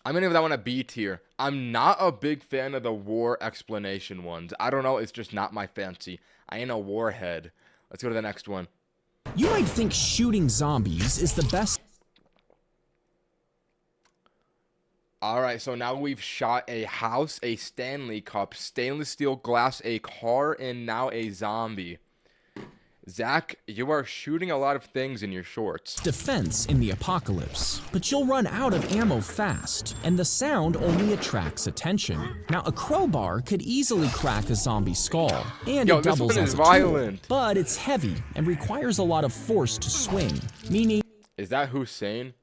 I'm gonna give that one a B tier. I'm not a big fan of the war explanation ones. I don't know, it's just not my fancy. I ain't a warhead. Let's go to the next one. You might think shooting zombies is the best. Alright, so now we've shot a house, a Stanley Cup, stainless steel glass, a car, and now a zombie. Zach, you are shooting a lot of things in your shorts. Defense in the apocalypse, but you'll run out of ammo fast, and the sound only attracts attention. Now, a crowbar could easily crack a zombie skull, and Yo, it this doubles one as is a tool, violent. but it's heavy and requires a lot of force to swing, meaning Is that Hussein?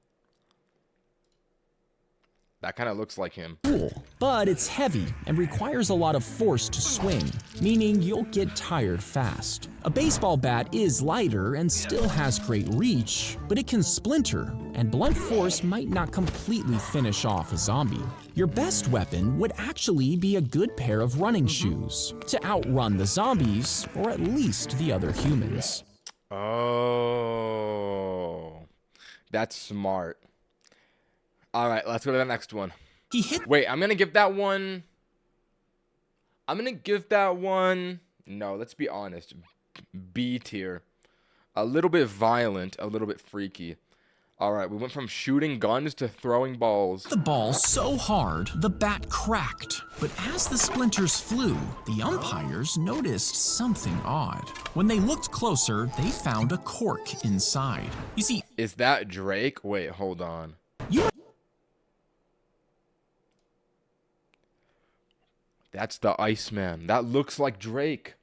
That kind of looks like him. cool, but it's heavy and requires a lot of force to swing, meaning you'll get tired fast. A baseball bat is lighter and still has great reach, but it can splinter, and blunt force might not completely finish off a zombie. Your best weapon would actually be a good pair of running shoes to outrun the zombies, or at least the other humans. Oh. That's smart. Alright, let's go to the next one. He hit Wait, I'm gonna give that one... No, let's be honest. B tier. A little bit violent, a little bit freaky. Alright, we went from shooting guns to throwing balls. the ball so hard, the bat cracked. But as the splinters flew, the umpires noticed something odd. When they looked closer, they found a cork inside. You see, Is that Drake? Wait, hold on. you That's the Iceman. That looks like Drake.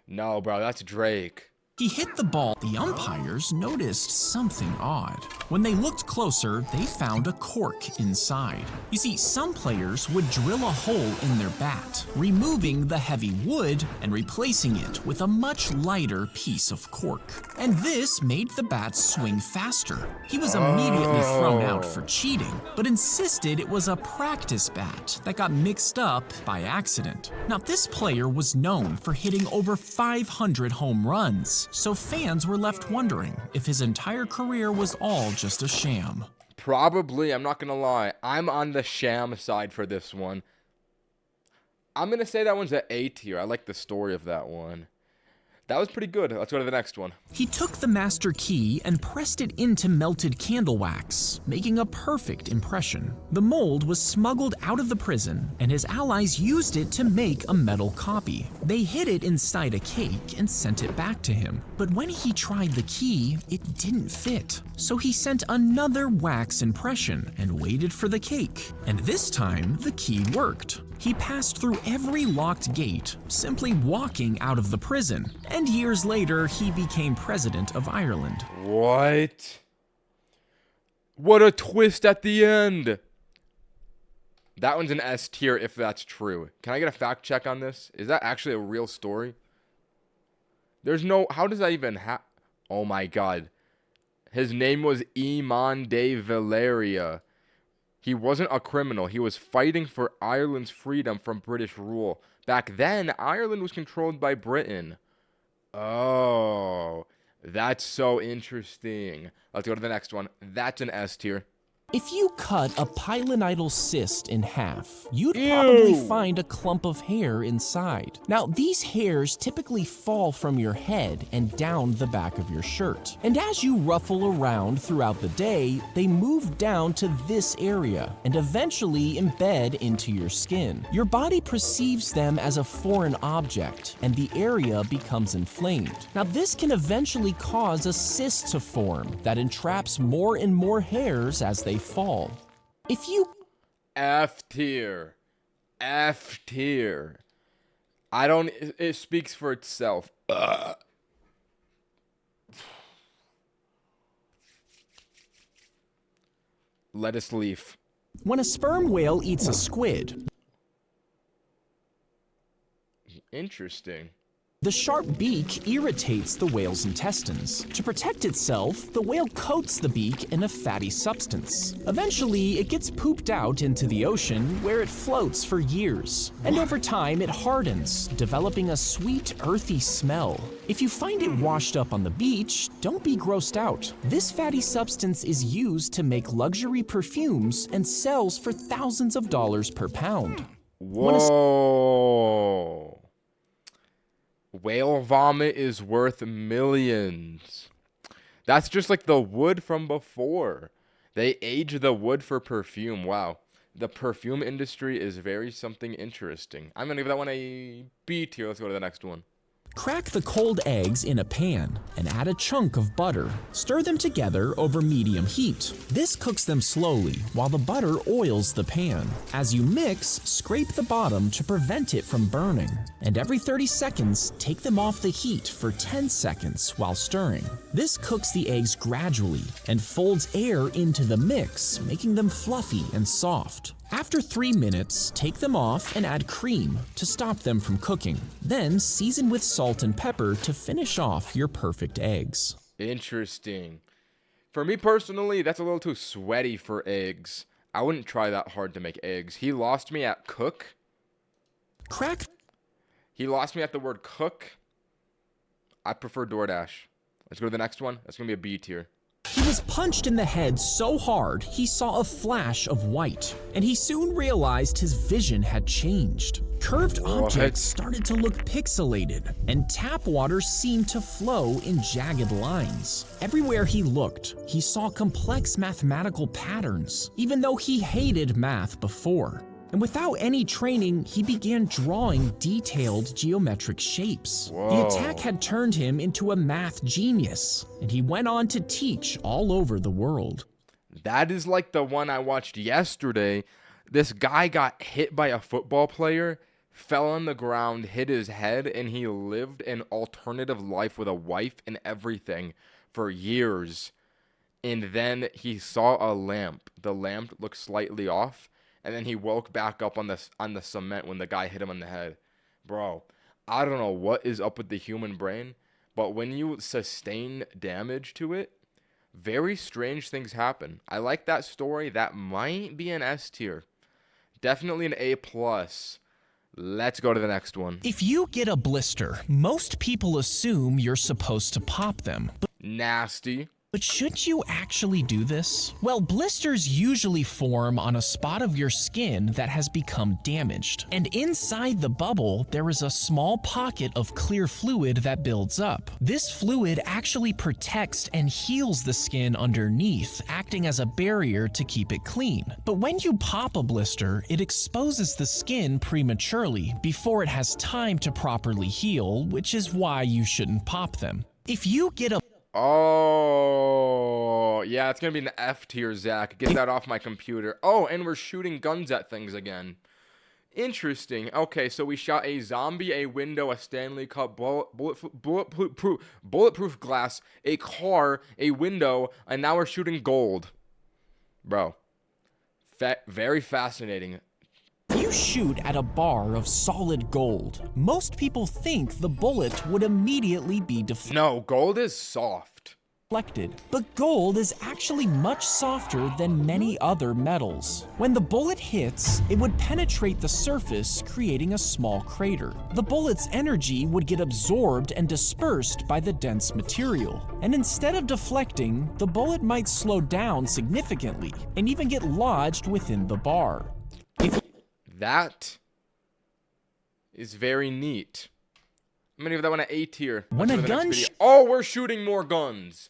No, bro, that's Drake. He hit the ball. The umpires noticed something odd. When they looked closer, they found a cork inside. You see, some players would drill a hole in their bat, removing the heavy wood and replacing it with a much lighter piece of cork. And this made the bat swing faster. He was immediately thrown out for cheating, but insisted it was a practice bat that got mixed up by accident. Now, this player was known for hitting over 500 home runs, so fans were left wondering if his entire career was all just a sham. Probably, I'm not gonna lie. I'm on the sham side for this one. I'm gonna say that one's an A tier. I like the story of that one. That was pretty good. Let's go to the next one. He took the master key and pressed it into melted candle wax, making a perfect impression. The mold was smuggled out of the prison, and his allies used it to make a metal copy. They hid it inside a cake and sent it back to him. But when he tried the key, it didn't fit. So he sent another wax impression and waited for the cake. And this time, the key worked. He passed through every locked gate, simply walking out of the prison. And years later, he became president of Ireland. What? What a twist at the end. That one's an S tier if that's true. Can I get a fact check on this? Is that actually a real story? There's no... How does that even happen? Oh my god. His name was Iman de Valeria. He wasn't a criminal. He was fighting for Ireland's freedom from British rule. Back then, Ireland was controlled by Britain. Oh, that's so interesting. Let's go to the next one. That's an S tier. If you cut a pilonidal cyst in half, you'd probably find a clump of hair inside. Now, these hairs typically fall from your head and down the back of your shirt. And as you ruffle around throughout the day, they move down to this area and eventually embed into your skin. Your body perceives them as a foreign object, and the area becomes inflamed. Now, this can eventually cause a cyst to form that entraps more and more hairs as they fall. If you F tier. F tier. I don't, it speaks for itself. Ugh. Lettuce leaf. When a sperm whale eats a squid, Interesting. the sharp beak irritates the whale's intestines. To protect itself, the whale coats the beak in a fatty substance. Eventually, it gets pooped out into the ocean where it floats for years. And over time, it hardens, developing a sweet, earthy smell. If you find it washed up on the beach, don't be grossed out. This fatty substance is used to make luxury perfumes and sells for thousands of dollars per pound. Whoa. Whale vomit is worth millions. That's just like the wood from before. They age the wood for perfume. Wow. The perfume industry is very something interesting. I'm going to give that one a B tier. Let's go to the next one. Crack the cold eggs in a pan and add a chunk of butter. Stir them together over medium heat. This cooks them slowly while the butter oils the pan. As you mix, scrape the bottom to prevent it from burning. And every 30 seconds, take them off the heat for 10 seconds while stirring. This cooks the eggs gradually and folds air into the mix, making them fluffy and soft. After 3 minutes, take them off and add cream to stop them from cooking. Then season with salt and pepper to finish off your perfect eggs. Interesting. For me personally, that's a little too sweaty for eggs. I wouldn't try that hard to make eggs. He lost me at cook. He lost me at the word cook. I prefer DoorDash. Let's go to the next one. That's going to be a B tier. He was punched in the head so hard he saw a flash of white, and he soon realized his vision had changed. Curved objects started to look pixelated, and tap water seemed to flow in jagged lines. Everywhere he looked, he saw complex mathematical patterns, even though he hated math before. And without any training, he began drawing detailed geometric shapes. The attack had turned him into a math genius, and he went on to teach all over the world. That is like the one I watched yesterday. This guy got hit by a football player, fell on the ground, hit his head, and he lived an alternative life with a wife and everything for years. And then he saw a lamp. The lamp looked slightly off. And then he woke back up on the cement when the guy hit him on the head. Bro, I don't know what is up with the human brain, but when you sustain damage to it, very strange things happen. I like that story. That might be an S tier. Definitely an A+. Let's go to the next one. If you get a blister, most people assume you're supposed to pop them. Nasty. But should you actually do this? Well, blisters usually form on a spot of your skin that has become damaged. And inside the bubble, there is a small pocket of clear fluid that builds up. This fluid actually protects and heals the skin underneath, acting as a barrier to keep it clean. But when you pop a blister, it exposes the skin prematurely before it has time to properly heal, which is why you shouldn't pop them. If you get a Oh, yeah, it's going to be an F tier, Zach. Get that off my computer. Oh, and we're shooting guns at things again. Interesting. Okay, so we shot a zombie, a window, a Stanley Cup, bulletproof glass, a car, a window, and now we're shooting gold. Bro, very fascinating. You shoot at a bar of solid gold. Most people think the bullet would immediately be deflated. No, gold is soft. reflected. But gold is actually much softer than many other metals. When the bullet hits, it would penetrate the surface, creating a small crater. The bullet's energy would get absorbed and dispersed by the dense material. And instead of deflecting, the bullet might slow down significantly and even get lodged within the bar. That is very neat. I'm gonna give that one an A tier. When Let's a go to the gun next video. Oh, we're shooting more guns.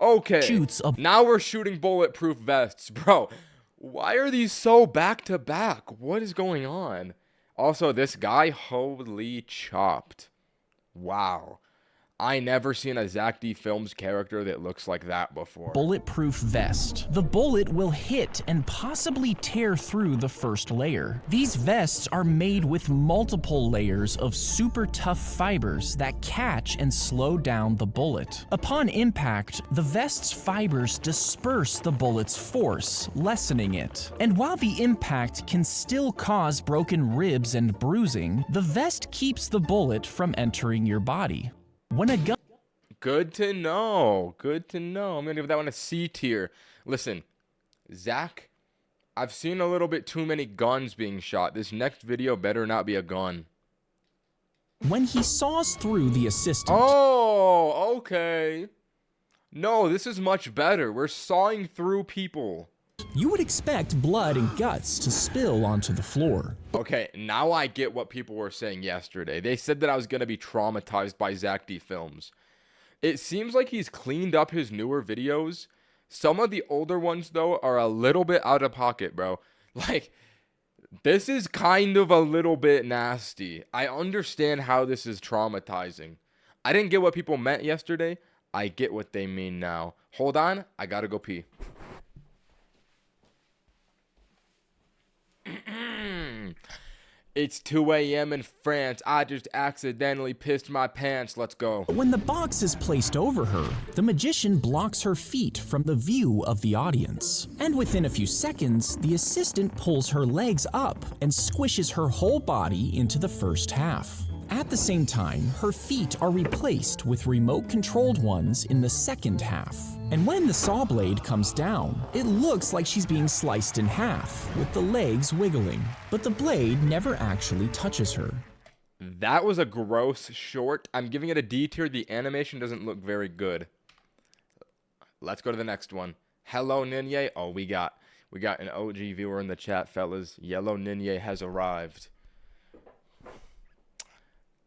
Okay. Shoots a now we're shooting bulletproof vests. Bro, why are these so back to back? What is going on? Also, this guy, holy chopped. Wow. I never seen a Zack D Films character that looks like that before. Bulletproof vest. The bullet will hit and possibly tear through the first layer. These vests are made with multiple layers of super tough fibers that catch and slow down the bullet. Upon impact, the vest's fibers disperse the bullet's force, lessening it. And while the impact can still cause broken ribs and bruising, the vest keeps the bullet from entering your body. When a gun... Good to know. Good to know. I'm going to give that one a C tier. Listen, Zack, I've seen a little bit too many guns being shot. This next video better not be a gun. When he saws through the assistant... Oh, okay. No, this is much better. We're sawing through people. You would expect blood and guts to spill onto the floor. Okay, now I get what people were saying yesterday. They said that I was going to be traumatized by Zack D Films. It seems like he's cleaned up his newer videos. Some of the older ones, though, are a little bit out of pocket, bro. Like, this is kind of a little bit nasty. I understand how this is traumatizing. I didn't get what people meant yesterday. I get what they mean now. Hold on, I gotta go pee. It's 2 a.m. in France. I just accidentally pissed my pants. Let's go. When the box is placed over her, the magician blocks her feet from the view of the audience. And within a few seconds, the assistant pulls her legs up and squishes her whole body into the first half. At the same time, her feet are replaced with remote-controlled ones in the second half. And when the saw blade comes down, it looks like she's being sliced in half, with the legs wiggling. But the blade never actually touches her. That was a gross short. I'm giving it a D tier. The animation doesn't look very good. Let's go to the next one. Hello, Ninye. Oh, we got an OG viewer in the chat, fellas. Yellow Ninye has arrived.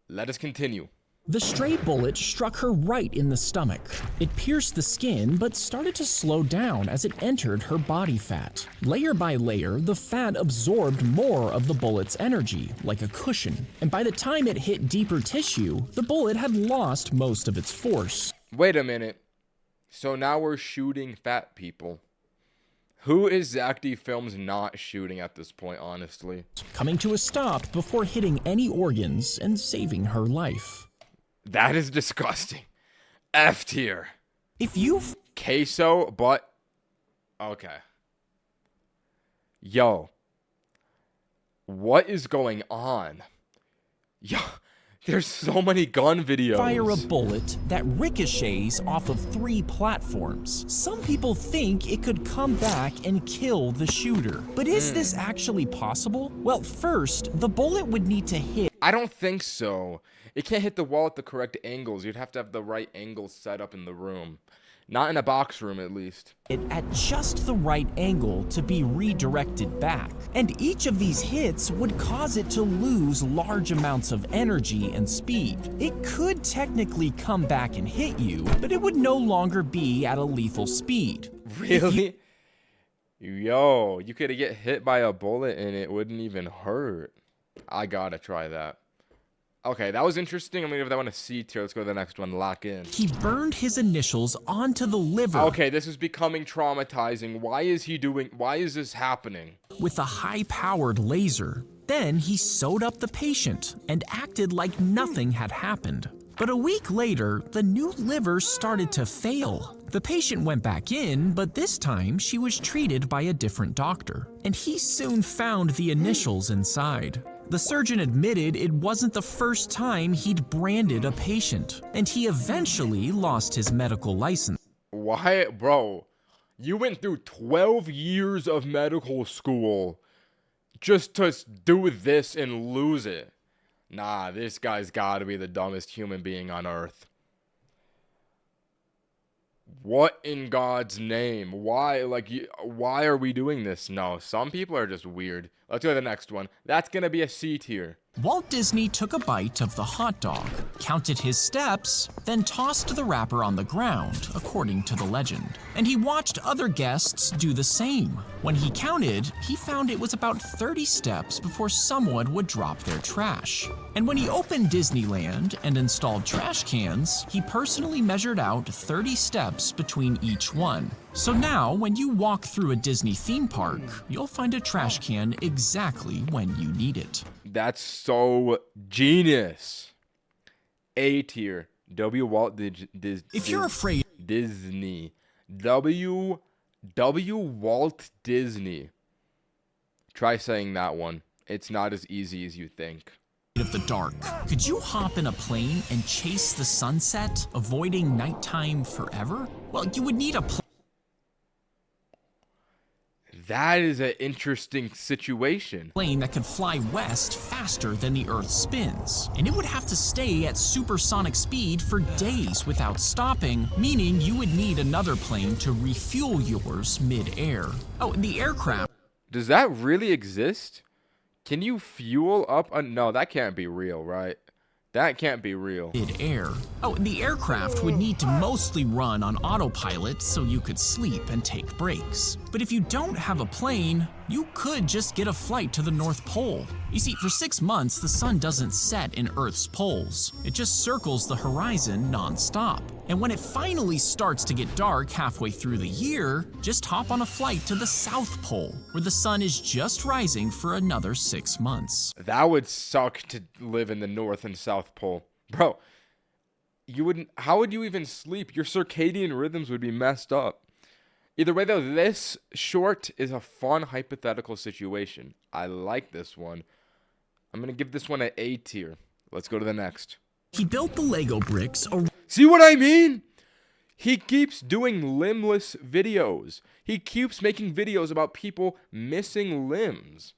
Let us continue. The stray bullet struck her right in the stomach. It pierced the skin, but started to slow down as it entered her body fat. Layer by layer, the fat absorbed more of the bullet's energy, like a cushion. And by the time it hit deeper tissue, the bullet had lost most of its force. Wait a minute. So now we're shooting fat people. Who is Zack D Films not shooting at this point, honestly? Coming to a stop before hitting any organs and saving her life. That is disgusting. F tier. If you've... Queso, but... Okay. Yo. What is going on? Yo, there's so many gun videos. Fire a bullet that ricochets off of 3 platforms. Some people think it could come back and kill the shooter. But is this actually possible? Well, first, the bullet would need to hit... I don't think so. It can't hit the wall at the correct angles. You'd have to have the right angles set up in the room. Not in a box room, at least. It at just the right angle to be redirected back. And each of these hits would cause it to lose large amounts of energy and speed. It could technically come back and hit you, but it would no longer be at a lethal speed. Really? Yo, you could get hit by a bullet and it wouldn't even hurt. I gotta try that. Okay, that was interesting. I'm gonna give that one a C tier. Let's go to the next one. Lock in. He burned his initials onto the liver. Okay, this is becoming traumatizing. Why is this happening? With a high-powered laser. Then he sewed up the patient and acted like nothing had happened. But a week later, the new liver started to fail. The patient went back in, but this time she was treated by a different doctor. And he soon found the initials inside. The surgeon admitted it wasn't the first time he'd branded a patient, and he eventually lost his medical license. why, bro? You went through 12 years of medical school just to do this and lose it. Nah, this guy's gotta be the dumbest human being on earth. What in God's name? Why, why are we doing this? No, some people are just weird. Let's go to the next one. That's gonna be a C tier. Walt Disney took a bite of the hot dog, counted his steps, then tossed the wrapper on the ground, according to the legend. And he watched other guests do the same. When he counted, he found it was about 30 steps before someone would drop their trash. And when he opened Disneyland and installed trash cans, he personally measured out 30 steps between each one. So now, when you walk through a Disney theme park, you'll find a trash can exactly when you need it. That's so genius. A tier. If you're afraid Disney. Walt Disney. Try saying that one. It's not as easy as you think. of the dark, could you hop in a plane and chase the sunset, avoiding nighttime forever? Well, you would need a That is an interesting situation. plane that could fly west faster than the Earth spins, and it would have to stay at supersonic speed for days without stopping, meaning you would need another plane to refuel yours mid-air. Oh, and the aircraft... Does that really exist? Can you fuel up? No, that can't be real, right? That can't be real. Mid-air. Oh, and the aircraft would need to mostly run on autopilot so you could sleep and take breaks. But if you don't have a plane, you could just get a flight to the North Pole. You see, for 6 months, the sun doesn't set in Earth's poles. It just circles the horizon non-stop. And when it finally starts to get dark halfway through the year, just hop on a flight to the South Pole, where the sun is just rising for another 6 months. That would suck to live in the North and South Pole. Bro, you wouldn't, how would you even sleep? Your circadian rhythms would be messed up. Either way though, this short is a fun hypothetical situation. I like this one. I'm gonna give this one an A tier. Let's go to the next. He built the Lego bricks around... See what I mean? He keeps doing limbless videos. He keeps making videos about people missing limbs.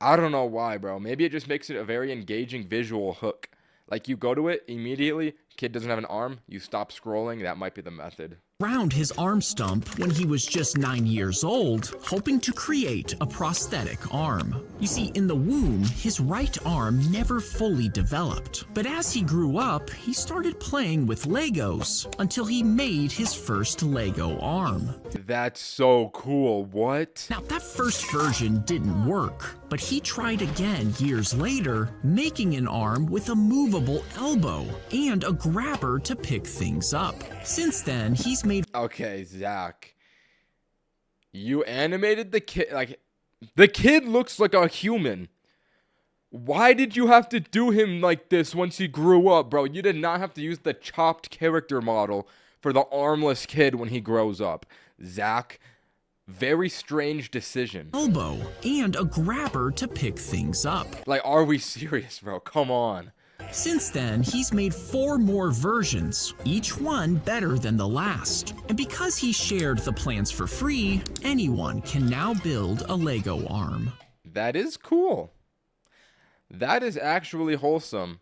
I don't know why, bro. Maybe it just makes it a very engaging visual hook. Like, you go to it immediately, kid doesn't have an arm, you stop scrolling, that might be the method. Around his arm stump when he was just 9 years old, hoping to create a prosthetic arm. You see, in the womb, his right arm never fully developed. But as he grew up, he started playing with Legos until he made his first Lego arm. That's so cool. What? Now, that first version didn't work, but he tried again years later, making an arm with a movable elbow and a grabber to pick things up. Since then, he's made... Okay, Zach. You animated the kid, like, the kid looks like a human. Why did you have to do him like this once he grew up, bro? You did not have to use the chopped character model for the armless kid when he grows up. Zach, very strange decision. Elbow and a grabber to pick things up. Like, are we serious, bro? Come on. Since then, he's made 4 more versions, each one better than the last. And because he shared the plans for free, anyone can now build a Lego arm. That is cool. That is actually wholesome.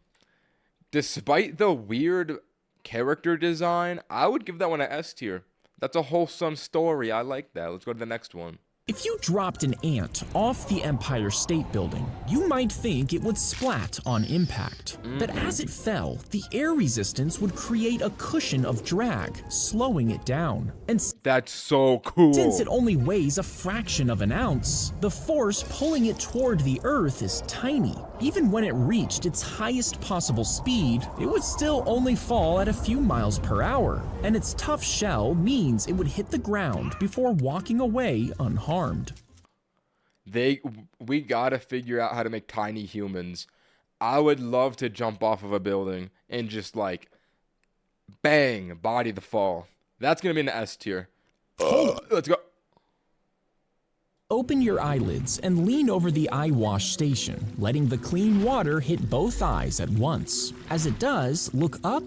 Despite the weird character design, I would give that one an S tier. That's a wholesome story. I like that. Let's go to the next one. If you dropped an ant off the Empire State Building, you might think it would splat on impact. But as it fell, the air resistance would create a cushion of drag, slowing it down. And that's so cool. Since it only weighs a fraction of an ounce, the force pulling it toward the Earth is tiny. Even when it reached its highest possible speed, it would still only fall at a few miles per hour. And its tough shell means it would hit the ground before walking away unharmed. We gotta figure out how to make tiny humans. I would love to jump off of a building and just like bang, body the fall. That's gonna be an S tier. Let's go. Open your eyelids and lean over the eye wash station, letting the clean water hit both eyes at once. As it does, look up,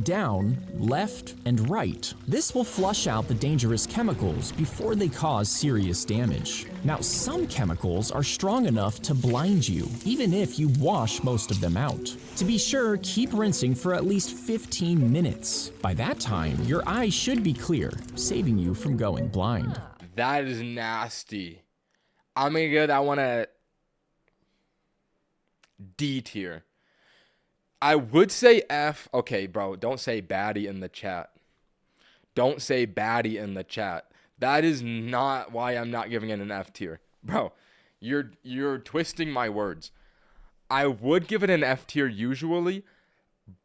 down, left, and right. This will flush out the dangerous chemicals before they cause serious damage. Now, some chemicals are strong enough to blind you, even if you wash most of them out. To be sure, keep rinsing for at least 15 minutes. By that time, your eyes should be clear, saving you from going blind. That is nasty. I'm gonna give that one a D tier. I would say F. Okay, bro, don't say baddie in the chat. Don't say baddie in the chat. That is not why I'm not giving it an F tier. Bro, you're twisting my words. I would give it an F tier usually,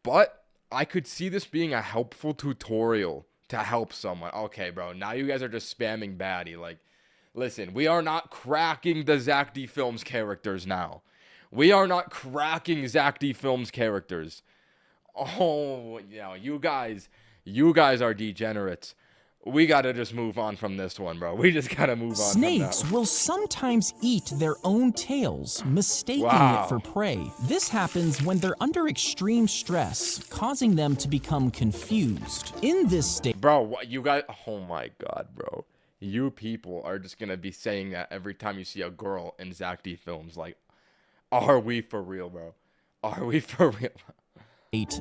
but I could see this being a helpful tutorial to help someone. Okay, bro, now you guys are just spamming baddie. Like, listen, we are not cracking the Zack D Films characters now. We are not cracking Zack D Films characters. Oh, yeah, you guys are degenerates. We gotta just move on from this one, bro. We just gotta move on Snakes from that. will sometimes eat their own tails, mistaking Wow. it for prey. This happens when they're under extreme stress, causing them to become confused. In this state, Bro, what you guys, oh my god, bro. You people are just gonna be saying that every time you see a girl in Zack D Films. Like, are we for real, bro? Are we for real?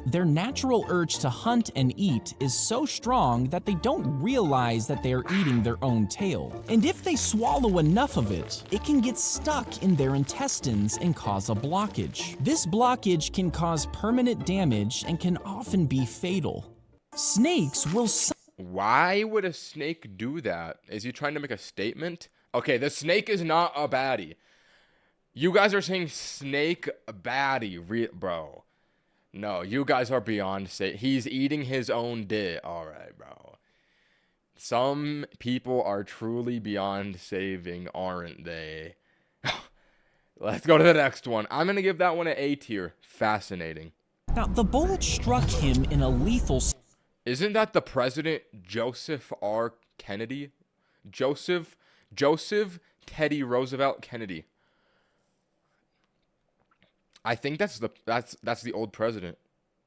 their natural urge to hunt and eat is so strong that they don't realize that they are eating their own tail. And if they swallow enough of it, it can get stuck in their intestines and cause a blockage. This blockage can cause permanent damage and can often be fatal. Snakes will Why would a snake do that? Is he trying to make a statement? Okay, the snake is not a baddie. You guys are saying snake baddie, bro. No, you guys are beyond say. He's eating his own dick. All right, bro. Some people are truly beyond saving, aren't they? Let's go to the next one. I'm going to give that one an A tier. Fascinating. Now, the bullet struck him in a lethal... Isn't that the president, Joseph R. Kennedy? Joseph Teddy Roosevelt Kennedy. I think that's the old president.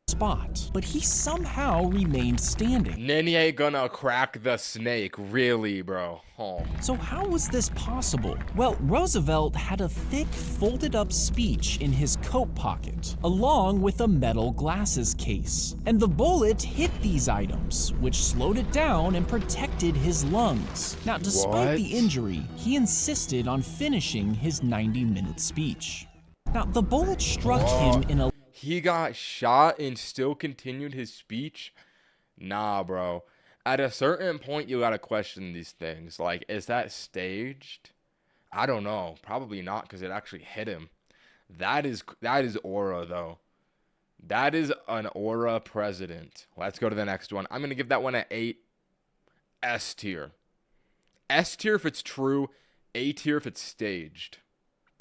Spot, but he somehow remained standing. Ninny gonna crack the snake, really, bro. Oh. So how was this possible? Well, Roosevelt had a thick, folded-up speech in his coat pocket, along with a metal glasses case. And the bullet hit these items, which slowed it down and protected his lungs. Now, despite the injury, he insisted on finishing his 90-minute speech. Now, the bullet struck him in a... He got shot and still continued his speech? Nah, bro. At a certain point, you gotta question these things. Like, is that staged? I don't know. Probably not, because it actually hit him. That is aura, though. That is an aura president. Let's go to the next one. I'm gonna give that one an 8. S tier. S tier if it's true. A tier if it's staged.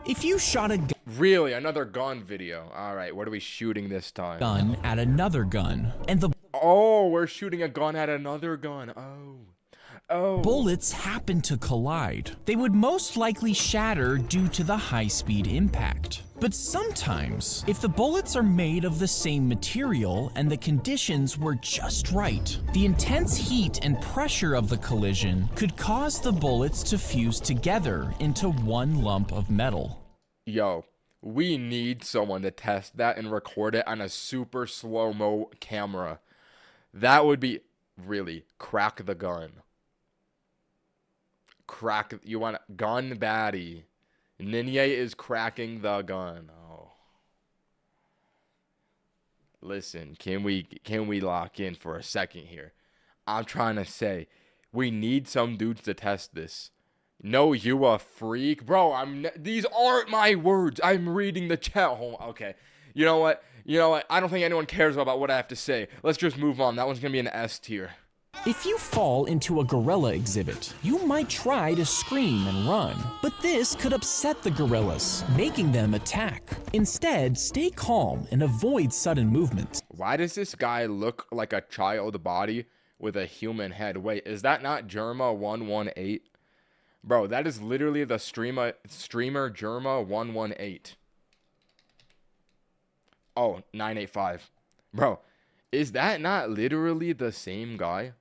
If you shot a Really, another gun video. All right, what are we shooting this time? gun at another gun, and the we're shooting a gun at another gun. Oh. bullets happen to collide, they would most likely shatter due to the high-speed impact. But sometimes, if the bullets are made of the same material and the conditions were just right, the intense heat and pressure of the collision could cause the bullets to fuse together into one lump of metal. Yo, we need someone to test that and record it on a super slow-mo camera. That would be really crack the gun. You want a gun baddie. Ninye is cracking the gun. Oh. Listen, can we lock in for a second here? I'm trying to say, we need some dudes to test this. No, you a freak, bro. These aren't my words. I'm reading the chat. Okay. You know what? I don't think anyone cares about what I have to say. Let's just move on. That one's gonna be an S tier. If you fall into a gorilla exhibit, you might try to scream and run, but this could upset the gorillas, making them attack. Instead, stay calm and avoid sudden movements. Why does this guy look like a child body with a human head? Wait, is that not Germa 118? Bro, that is literally the streamer Germa 118. Oh, 985. Bro, Is that not literally the same guy?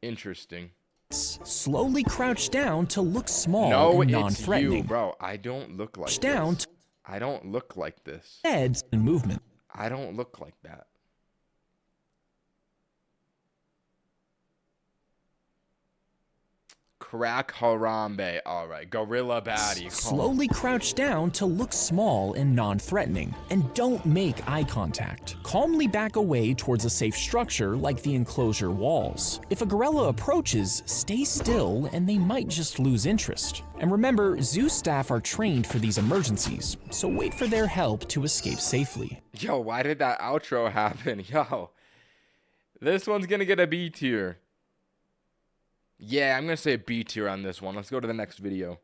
Interesting. Slowly crouch down to look small No, and it's you, non-threatening. bro. I don't look like Down this. I don't look like this. heads and movement. I don't look like that. Crack Harambe. All right, Gorilla Baddie. Come on. Slowly crouch down to look small and non-threatening. And don't make eye contact. Calmly back away towards a safe structure like the enclosure walls. If a gorilla approaches, stay still and they might just lose interest. And remember, zoo staff are trained for these emergencies, so wait for their help to escape safely. Yo, why did that outro happen? Yo, this one's gonna get a B tier. Yeah, I'm gonna say B tier on this one. Let's go to the next video.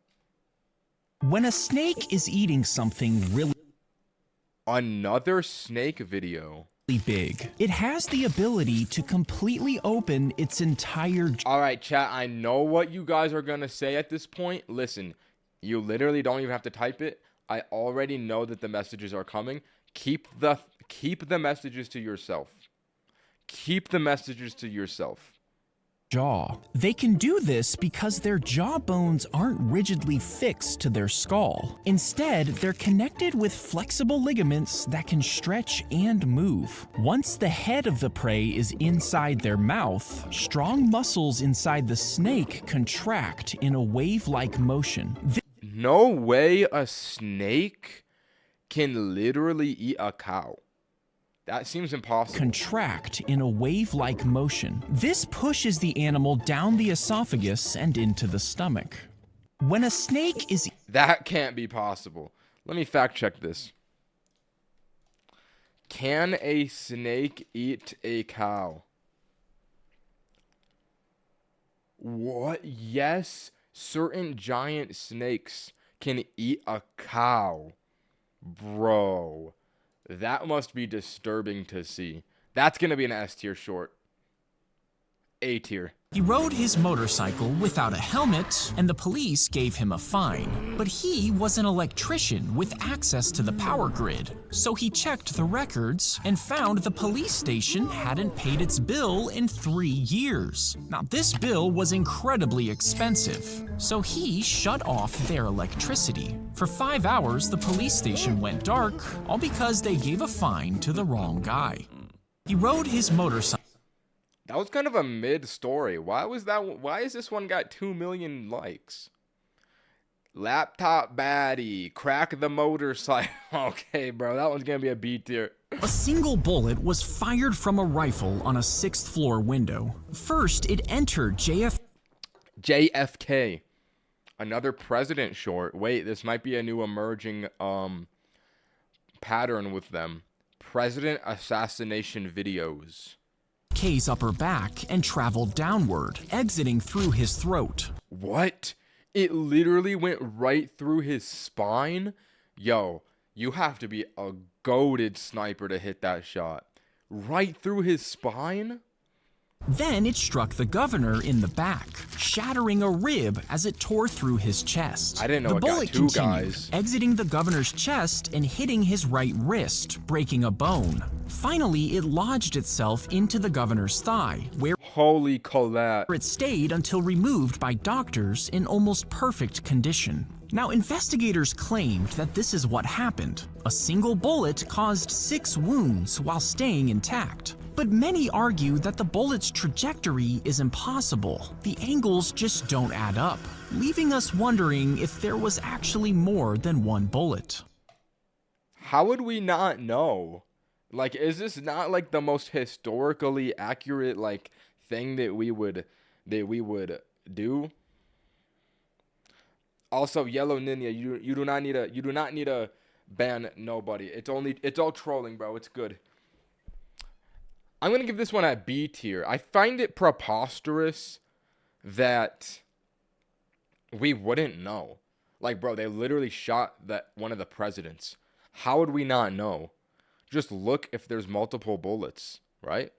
When a snake is eating something really Another snake video. big, it has the ability to completely open its entire All right, chat, I know what you guys are gonna say at this point. Listen, you literally don't even have to type it. I already know that the messages are coming. Keep the messages to yourself. Keep the messages to yourself. jaw. They can do this because their jaw bones aren't rigidly fixed to their skull. Instead, they're connected with flexible ligaments that can stretch and move. Once the head of the prey is inside their mouth, strong muscles inside the snake contract in a wave-like motion. No way a snake can literally eat a cow. That seems impossible. Contract in a wave-like motion. This pushes the animal down the esophagus and into the stomach. When a snake is That can't be possible. Let me fact check this. Can a snake eat a cow? What? Yes, certain giant snakes can eat a cow. Bro, that must be disturbing to see. That's going to be an S tier short. A tier. He rode his motorcycle without a helmet, and the police gave him a fine. But he was an electrician with access to the power grid, so he checked the records and found the police station hadn't paid its bill in 3 years. Now, this bill was incredibly expensive, so he shut off their electricity. For 5 hours, the police station went dark, all because they gave a fine to the wrong guy. He rode his motorcycle. That was kind of a mid story. Why is this one got 2 million likes? Laptop baddie, crack the motorcycle. Okay, bro, that one's gonna be a B tier. A single bullet was fired from a rifle on a 6th floor window. First, it entered JFK. Another president short. Wait, this might be a new emerging pattern with them. President assassination videos. JFK's upper back and traveled downward, exiting through his throat. What? It literally went right through his spine? Yo, you have to be a goated sniper to hit that shot. Right through his spine? Then it struck the governor in the back, shattering a rib as it tore through his chest. I didn't know the it got bullet two continued, guys. exiting the governor's chest and hitting his right wrist, breaking a bone. Finally, it lodged itself into the governor's thigh, where Holy collat. it stayed until removed by doctors in almost perfect condition. Now, investigators claimed that this is what happened. A single bullet caused 6 wounds while staying intact. But many argue that the bullet's trajectory is impossible. The angles just don't add up, leaving us wondering if there was actually more than one bullet. How would we not know? Like, is this not like the most historically accurate like thing that we would do? Also, Yellow Ninja, you do not need to ban nobody. It's all trolling, bro. It's good. I'm going to give this one a B tier. I find it preposterous that we wouldn't know. Like, bro, they literally shot one of the presidents. How would we not know? Just look if there's multiple bullets, right?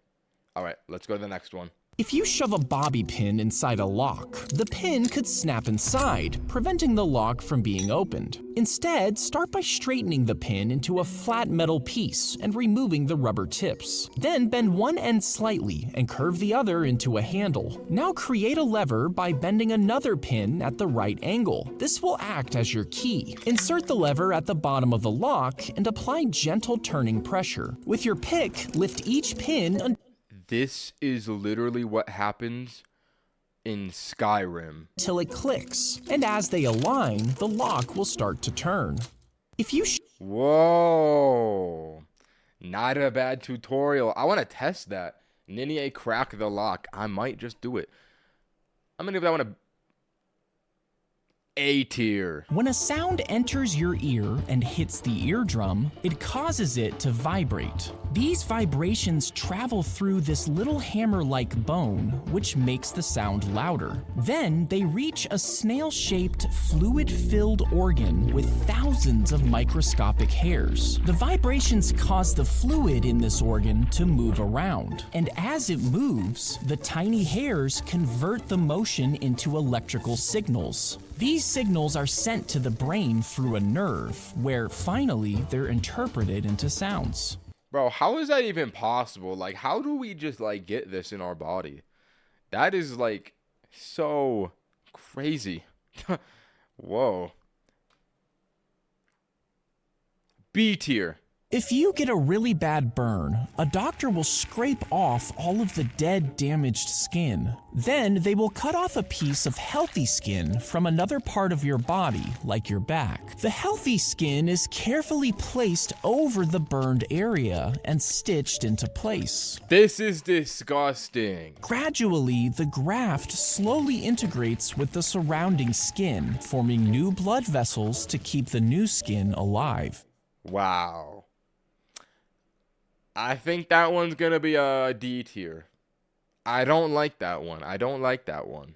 All right, let's go to the next one. If you shove a bobby pin inside a lock, the pin could snap inside, preventing the lock from being opened. Instead, start by straightening the pin into a flat metal piece and removing the rubber tips. Then bend one end slightly and curve the other into a handle. Now create a lever by bending another pin at the right angle. This will act as your key. Insert the lever at the bottom of the lock and apply gentle turning pressure. With your pick, lift each pin This is literally what happens in Skyrim. until it clicks, and as they align, the lock will start to turn. If you Whoa. Not a bad tutorial. I want to test that. Ninja crack the lock. I might just do it. I'm going to give that one A tier. When a sound enters your ear and hits the eardrum, it causes it to vibrate. These vibrations travel through this little hammer-like bone, which makes the sound louder. Then they reach a snail-shaped, fluid-filled organ with thousands of microscopic hairs. The vibrations cause the fluid in this organ to move around, and as it moves, the tiny hairs convert the motion into electrical signals. These signals are sent to the brain through a nerve, where finally they're interpreted into sounds. Bro, how is that even possible? Like, how do we just, like, get this in our body? That is, like, so crazy. Whoa. B tier. If you get a really bad burn, a doctor will scrape off all of the dead, damaged skin. Then they will cut off a piece of healthy skin from another part of your body, like your back. The healthy skin is carefully placed over the burned area and stitched into place. This is disgusting. Gradually, the graft slowly integrates with the surrounding skin, forming new blood vessels to keep the new skin alive. Wow. I think that one's gonna be a D tier. I don't like that one. I don't like that one.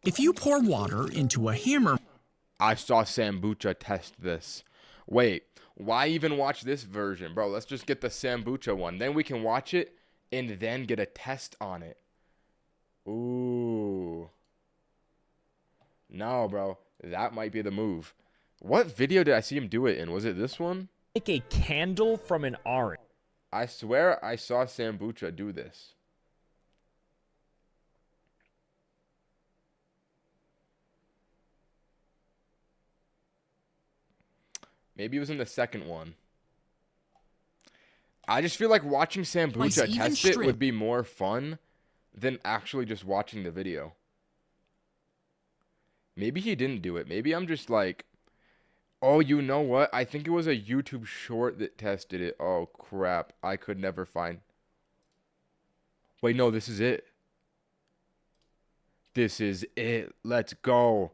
If you pour water into a hammer, I saw Sambucha test this. Wait, why even watch this version? Bro, let's just get the Sambucha one. Then we can watch it and then get a test on it. Ooh. No, bro. That might be the move. What video did I see him do it in? Was it this one? Make a candle from an orange. I swear I saw Sambucha do this. Maybe it was in the second one. I just feel like watching Sambucha test it would be more fun than actually just watching the video. Maybe he didn't do it. Maybe I'm just like... Oh, you know what? I think it was a YouTube short that tested it. Oh, crap. I could never find... Wait, no, this is it. This is it. Let's go.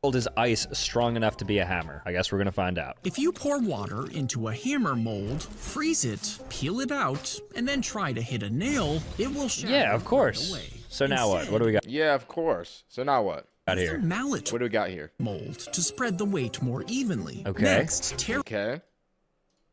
Is ice strong enough to be a hammer? I guess we're gonna find out. if you pour water into a hammer mold, freeze it, peel it out, and then try to hit a nail, it will shatter. Yeah, of course. right away. So now what? What do we got Yeah, of course. So now what? out Use a here? mallet What do we got here? mold to spread the weight more evenly. Okay. Next, tear Okay.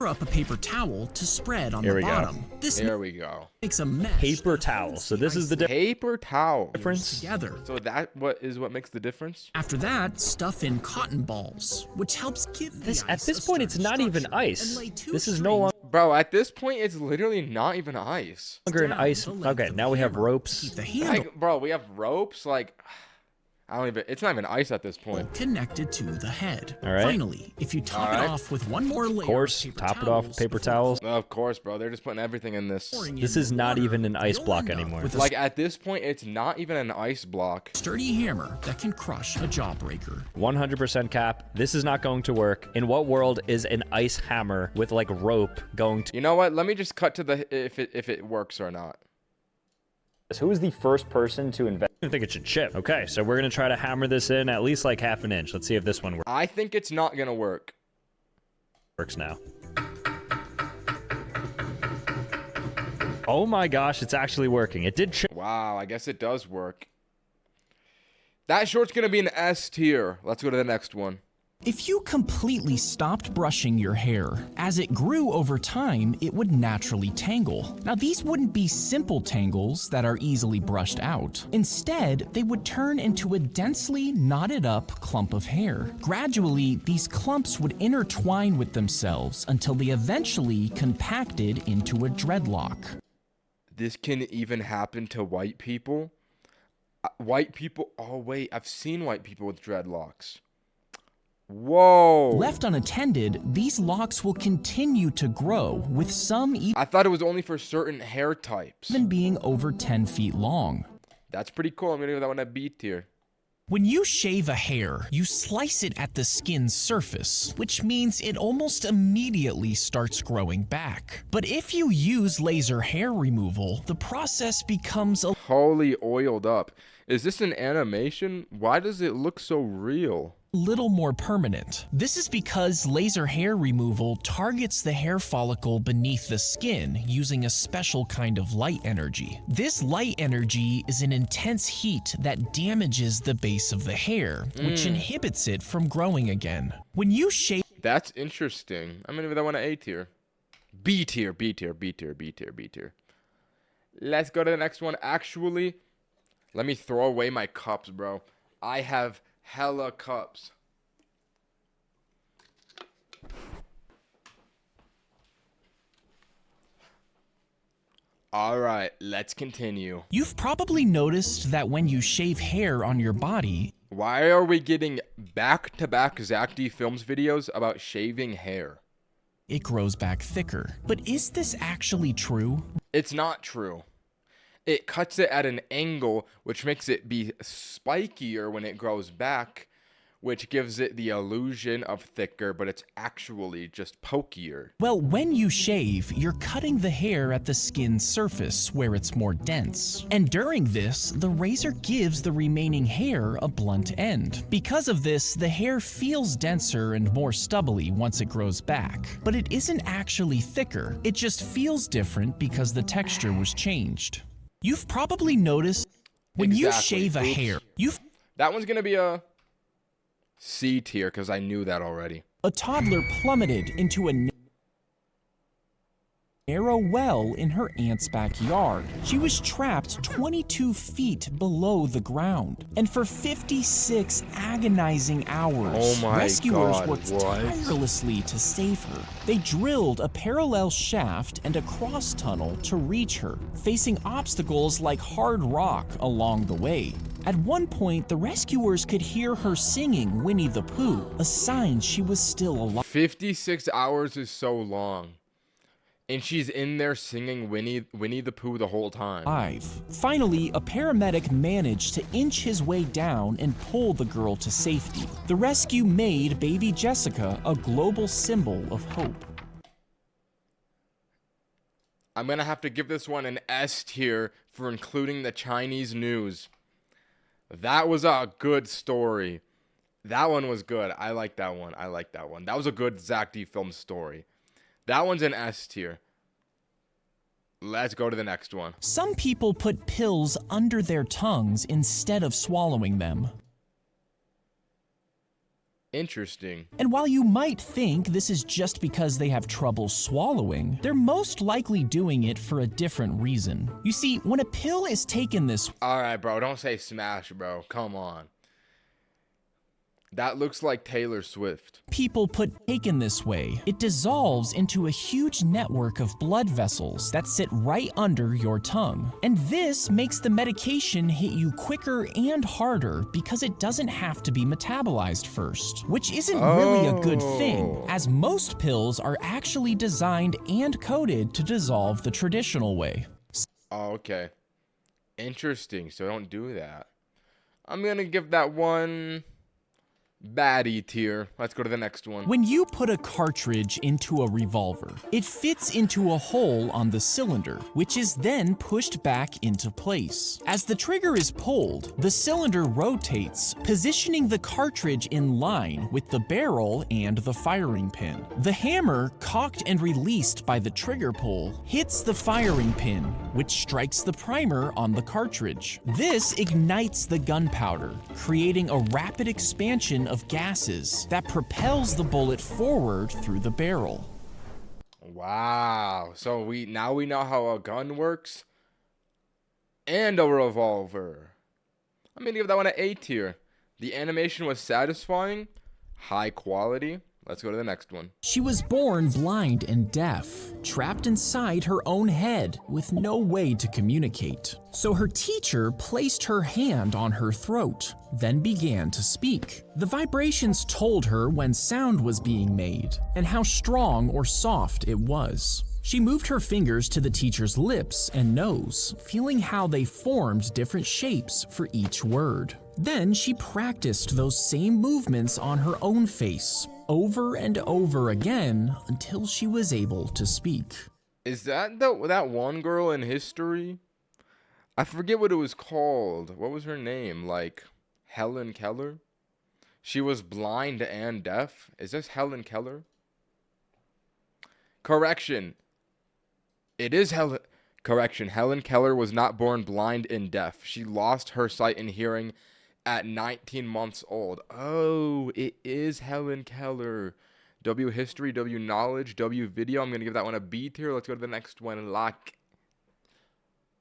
up a paper towel to spread on Here the we go. bottom. This There we go. makes a mesh. Paper that towel. holds So this is the Paper towel. difference. together. So that what makes the difference? After that, stuff in cotton balls, which helps give This the at ice this a point, it's certain not even structure, ice. and lay two This is no strings longer Bro, at this point, it's literally not even ice. an down ice. the length Okay, of now the we have hammer. ropes. Keep the handle Like, bro, we have ropes. Like, I don't even. It's not even ice at this point. connected to the head. All right. Finally, if you top All it right. off with one more layer Of course, of paper top it off with paper before towels. Of course, bro. They're just putting everything in this. pouring This in is not water, even an ice you'll block end up anymore. With a Like, at this point, it's not even an ice block. sturdy hammer that can crush a jawbreaker. 100% cap. This is not going to work. In what world is an ice hammer with like rope going to? You know what? Let me just cut to the if it works or not. Who was the first person to invent? I think it should chip. Okay, so we're gonna try to hammer this in at least like half an inch. Let's see if this one I think it's not gonna work. works now. Oh my gosh, it's actually working. It did chip. Wow, I guess it does work. That short's gonna be an S tier. Let's go to the next one. If you completely stopped brushing your hair, as it grew over time, it would naturally tangle. Now, these wouldn't be simple tangles that are easily brushed out. Instead, they would turn into a densely knotted up clump of hair. Gradually, these clumps would intertwine with themselves until they eventually compacted into a dreadlock. This can even happen to white people. White people, oh wait, I've seen white people with dreadlocks. Whoa. Left unattended, these locks will continue to grow, with some I thought it was only for certain hair types. even being over 10 feet long. That's pretty cool. I'm gonna give that one a B tier. When you shave a hair, you slice it at the skin's surface, which means it almost immediately starts growing back. But if you use laser hair removal, the process becomes a Holy oiled up. Is this an animation? Why does it look so real? little more permanent. This is because laser hair removal targets the hair follicle beneath the skin using a special kind of light energy. This light energy is an intense heat that damages the base of the hair, which inhibits it from growing again. When you shave That's interesting. I'm gonna give that one an A tier. B tier, B tier, B tier, B tier, B tier. Let's go to the next one. Actually, let me throw away my cups, bro. I have hella cups. All right, let's continue. You've probably noticed that when you shave hair on your body, Why are we getting back-to-back Zack D Films videos about shaving hair? it grows back thicker. But is this actually true? It's not true. It cuts it at an angle, which makes it be spikier when it grows back, which gives it the illusion of thicker, but it's actually just pokier. Well, when you shave, you're cutting the hair at the skin's surface where it's more dense. And during this, the razor gives the remaining hair a blunt end. Because of this, the hair feels denser and more stubbly once it grows back. But it isn't actually thicker, it just feels different because the texture was changed. You've probably noticed when you Exactly. shave a Oops. hair, That one's gonna be a C tier, because I knew that already. a toddler plummeted into a narrow well in her aunt's backyard. She was trapped 22 feet below the ground. And for 56 agonizing hours, Oh my rescuers God, worked what? tirelessly to save her. They drilled a parallel shaft and a cross tunnel to reach her, facing obstacles like hard rock along the way. At one point, the rescuers could hear her singing Winnie the Pooh, a sign she was still alive. 56 hours is so long. And she's in there singing Winnie the Pooh the whole time. Finally, a paramedic managed to inch his way down and pull the girl to safety. The rescue made baby Jessica a global symbol of hope. I'm gonna have to give this one an S tier for including the Chinese news. That was a good story. That one was good. I like that one. I like that one. That was a good Zack D film story. That one's an S tier. Let's go to the next one. Some people put pills under their tongues instead of swallowing them. Interesting. And while you might think this is just because they have trouble swallowing, they're most likely doing it for a different reason. You see, when a pill is taken this Alright, bro. Don't say smash, bro. Come on. That looks like Taylor Swift. people put taken this way, it dissolves into a huge network of blood vessels that sit right under your tongue. And this makes the medication hit you quicker and harder because it doesn't have to be metabolized first, which isn't really a good thing, as most pills are actually designed and coded to dissolve the traditional way. Oh, okay. Interesting. So don't do that. I'm gonna give that one baddie tier. Let's go to the next one. When you put a cartridge into a revolver, it fits into a hole on the cylinder, which is then pushed back into place. As the trigger is pulled, the cylinder rotates, positioning the cartridge in line with the barrel and the firing pin. The hammer, cocked and released by the trigger pull, hits the firing pin, which strikes the primer on the cartridge. This ignites the gunpowder, creating a rapid expansion of gases that propels the bullet forward through the barrel. Wow. So now we know how a gun works and a revolver. I'm gonna give that one an A tier. The animation was satisfying, high quality. Let's go to the next one. She was born blind and deaf, trapped inside her own head with no way to communicate. So her teacher placed her hand on her throat, then began to speak. The vibrations told her when sound was being made and how strong or soft it was. She moved her fingers to the teacher's lips and nose, feeling how they formed different shapes for each word. Then she practiced those same movements on her own face, over and over again until she was able to speak. Is that that one girl in history? I forget what it was called. What was her name? Like Helen Keller? She was blind and deaf. Is this Helen Keller? Correction. It is Helen. Correction. Helen Keller was not born blind and deaf. She lost her sight and hearing at 19 months old. Oh, it is Helen Keller. W history, W knowledge, W video. I'm going to give that one a B tier. Let's go to the next one. Lock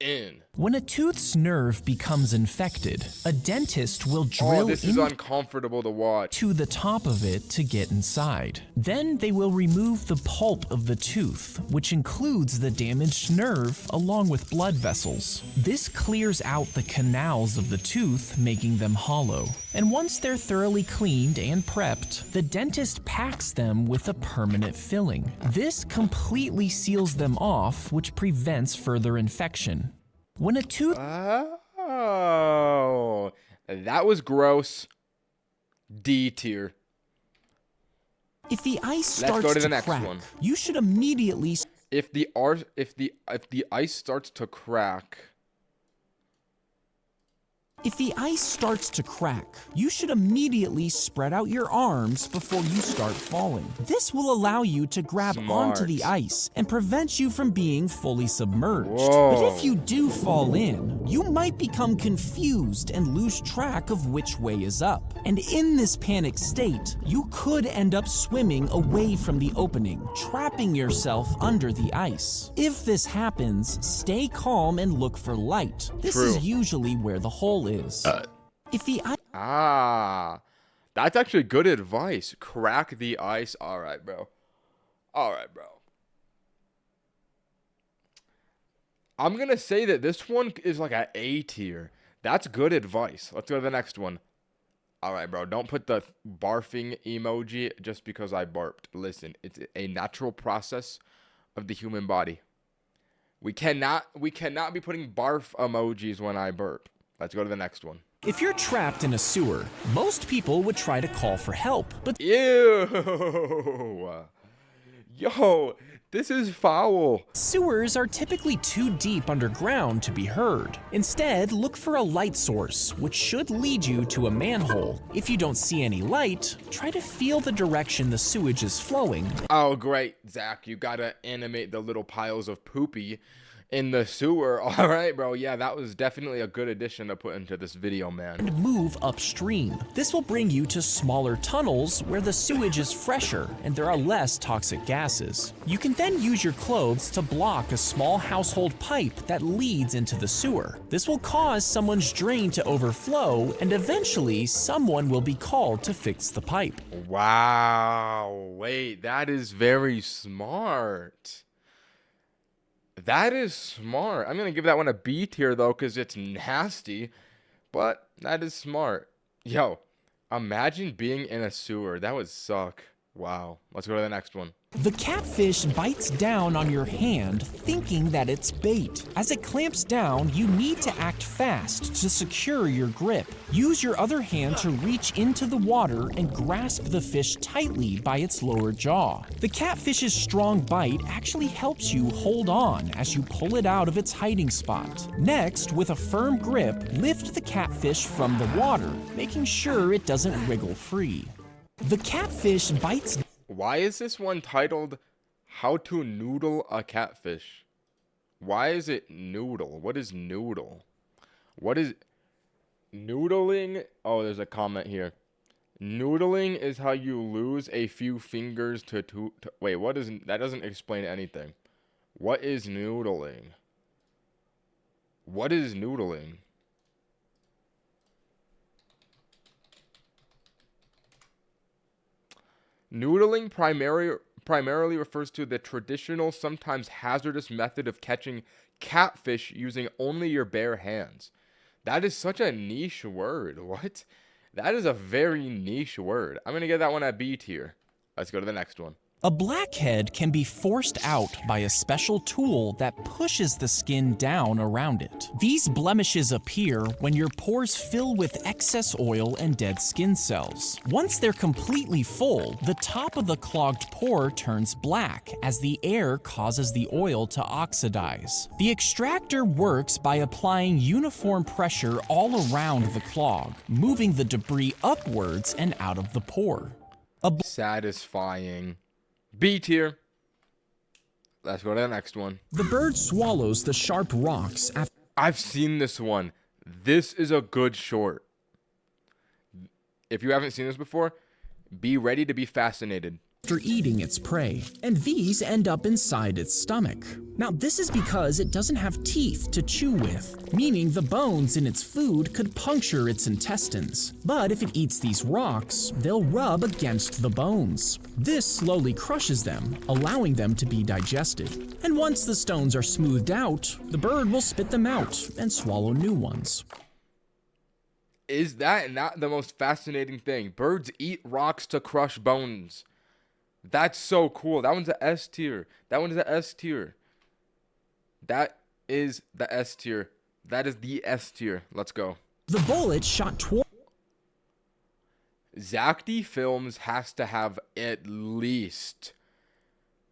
in. When a tooth's nerve becomes infected, a dentist will drill this is uncomfortable to watch. to the top of it to get inside. Then they will remove the pulp of the tooth, which includes the damaged nerve along with blood vessels. This clears out the canals of the tooth, making them hollow. And once they're thoroughly cleaned and prepped, the dentist packs them with a permanent filling. This completely seals them off, which prevents further infection. When a tooth... Oh, that was gross. D tier. If the ice Let's starts go to the to next crack, one. you should immediately... If the ice starts to crack. If the ice starts to crack, you should immediately spread out your arms before you start falling. This will allow you to grab onto the ice and prevent you from being fully submerged. But if you do fall in, you might become confused and lose track of which way is up. And in this panic state, you could end up swimming away from the opening, trapping yourself under the ice. If this happens, stay calm and look for light. This is usually where the hole is. If the ice... That's actually good advice. Crack the ice. All right, bro. I'm going to say that this one is like an A tier. That's good advice. Let's go to the next one. All right, bro. Don't put the barfing emoji just because I barfed. Listen, it's a natural process of the human body. We cannot be putting barf emojis when I burp. Let's go to the next one. If you're trapped in a sewer, most people would try to call for help, but Ew. Yo, this is foul. Sewers are typically too deep underground to be heard. Instead, look for a light source, which should lead you to a manhole. If you don't see any light, try to feel the direction the sewage is flowing. Oh, great, Zach. You gotta animate the little piles of poopy in the sewer. All right, bro. Yeah, that was definitely a good addition to put into this video, man. And move upstream. This will bring you to smaller tunnels where the sewage is fresher and there are less toxic gases. You can then use your clothes to block a small household pipe that leads into the sewer. This will cause someone's drain to overflow and eventually someone will be called to fix the pipe. Wow. Wait, that is very smart. That is smart. I'm going to give that one a B tier, though, because it's nasty. But that is smart. Yo, imagine being in a sewer. That would suck. Wow. Let's go to the next one. The catfish bites down on your hand, thinking that it's bait. As it clamps down, you need to act fast to secure your grip. Use your other hand to reach into the water and grasp the fish tightly by its lower jaw. The catfish's strong bite actually helps you hold on as you pull it out of its hiding spot. Next, with a firm grip, lift the catfish from the water, making sure it doesn't wriggle free. The catfish bites... Why is this one titled How to Noodle a Catfish? Why is it noodle? What is noodle? What is noodling? Oh, there's a comment here. Noodling is how you lose a few fingers wait, what is that? Doesn't explain anything. What is noodling? What is noodling? Noodling primarily refers to the traditional, sometimes hazardous method of catching catfish using only your bare hands. That is such a niche word. What? That is a very niche word. I'm going to get that one at B tier. Let's go to the next one. A blackhead can be forced out by a special tool that pushes the skin down around it. These blemishes appear when your pores fill with excess oil and dead skin cells. Once they're completely full, the top of the clogged pore turns black as the air causes the oil to oxidize. The extractor works by applying uniform pressure all around the clog, moving the debris upwards and out of the pore. Satisfying. B tier. Let's go to the next one. The bird swallows the sharp rocks after. I've seen this one. This is a good short. If you haven't seen this before, be ready to be fascinated. After eating its prey, and these end up inside its stomach. Now, this is because it doesn't have teeth to chew with, meaning the bones in its food could puncture its intestines. But if it eats these rocks, they'll rub against the bones. This slowly crushes them, allowing them to be digested. And once the stones are smoothed out, the bird will spit them out and swallow new ones. Is that not the most fascinating thing? Birds eat rocks to crush bones. That's so cool. That one's a S tier. That one's a S tier. That is the S tier. That is the S tier. Let's go. The bullet shot toward. Zack Films has to have at least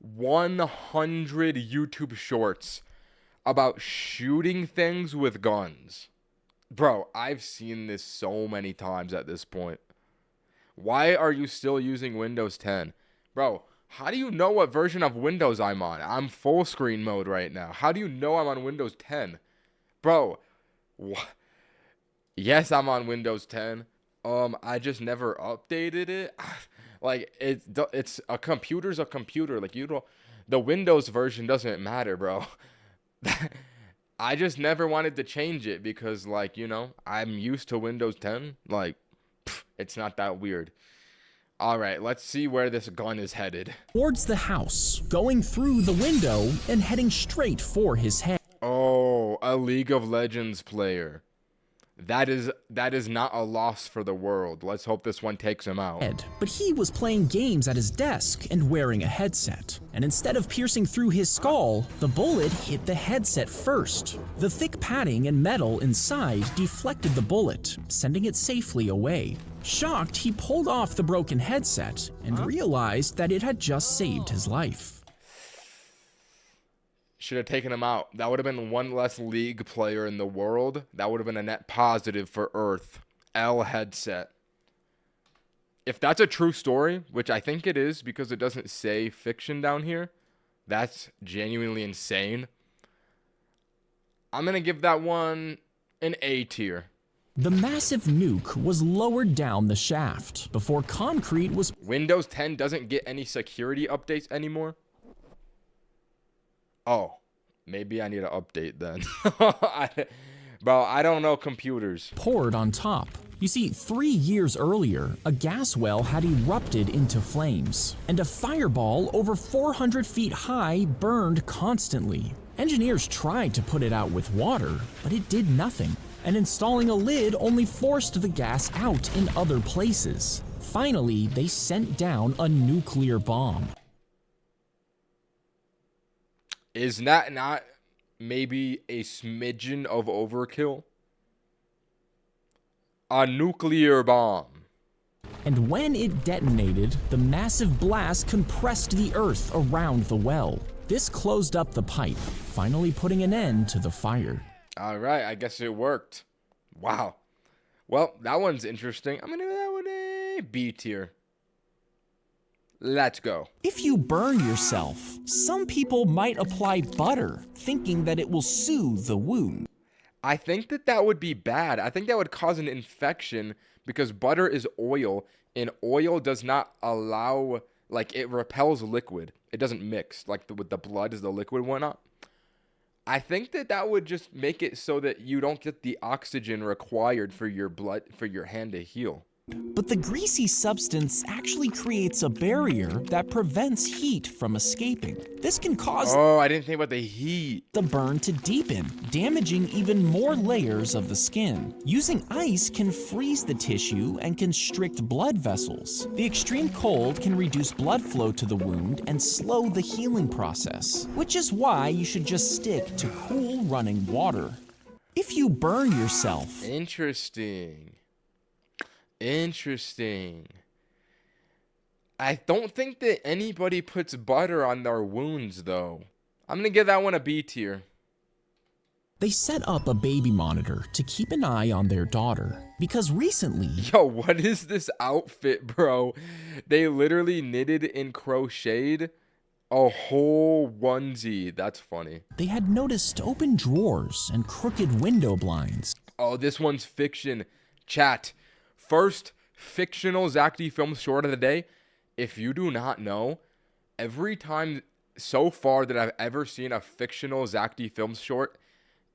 100 YouTube shorts about shooting things with guns. Bro, I've seen this so many times at this point. Why are you still using Windows 10? Bro, how do you know what version of Windows I'm on? I'm full screen mode right now. How do you know I'm on Windows 10? Bro, yes, I'm on Windows 10. I just never updated it. Like, it's a computer's a computer. Like, you don't, the Windows version doesn't matter, bro. I just never wanted to change it because, like, you know, I'm used to Windows 10. Like, it's not that weird. All right, let's see where this gun is headed. Towards the house, going through the window and heading straight for his head. Oh, a League of Legends player. That is not a loss for the world. Let's hope this one takes him out. But he was playing games at his desk and wearing a headset. And instead of piercing through his skull, the bullet hit the headset first. The thick padding and metal inside deflected the bullet, sending it safely away. Shocked, he pulled off the broken headset and realized that it had just saved his life. Should have taken him out. That would have been one less League player in the world. That would have been a net positive for Earth. L headset. If that's a true story, which I think it is because it doesn't say fiction down here, that's genuinely insane. I'm going to give that one an A tier. The massive nuke was lowered down the shaft before concrete was... Windows 10 doesn't get any security updates anymore? Oh, maybe I need to update then. Bro, I don't know computers. Poured on top. You see, 3 years earlier, a gas well had erupted into flames, and a fireball over 400 feet high burned constantly. Engineers tried to put it out with water, but it did nothing. And installing a lid only forced the gas out in other places. Finally, they sent down a nuclear bomb. Is that not maybe a smidgen of overkill? A nuclear bomb. And when it detonated, the massive blast compressed the earth around the well. This closed up the pipe, finally putting an end to the fire. All right, I guess it worked. Wow. Well, that one's interesting. I'm going to give that one a B tier. Let's go. If you burn yourself, some people might apply butter, thinking that it will soothe the wound. I think that would be bad. I think that would cause an infection because butter is oil, and oil does not allow, like, it repels liquid. It doesn't mix, like, with the blood is the liquid and whatnot. I think that would just make it so that you don't get the oxygen required for your blood, for your hand to heal. But the greasy substance actually creates a barrier that prevents heat from escaping. This can cause Oh, I didn't think about the heat. the burn to deepen, damaging even more layers of the skin. Using ice can freeze the tissue and constrict blood vessels. The extreme cold can reduce blood flow to the wound and slow the healing process, which is why you should just stick to cool running water. If you burn yourself, Interesting. Interesting. I don't think that anybody puts butter on their wounds, though. I'm gonna give that one a B tier. they set up a baby monitor to keep an eye on their daughter because recently, Yo, what is this outfit, bro? They literally knitted and crocheted a whole onesie. That's funny. they had noticed open drawers and crooked window blinds. Oh, this one's fiction. Chat. First fictional Zack D film short of the day. If you do not know, every time so far that I've ever seen a fictional Zack D film short,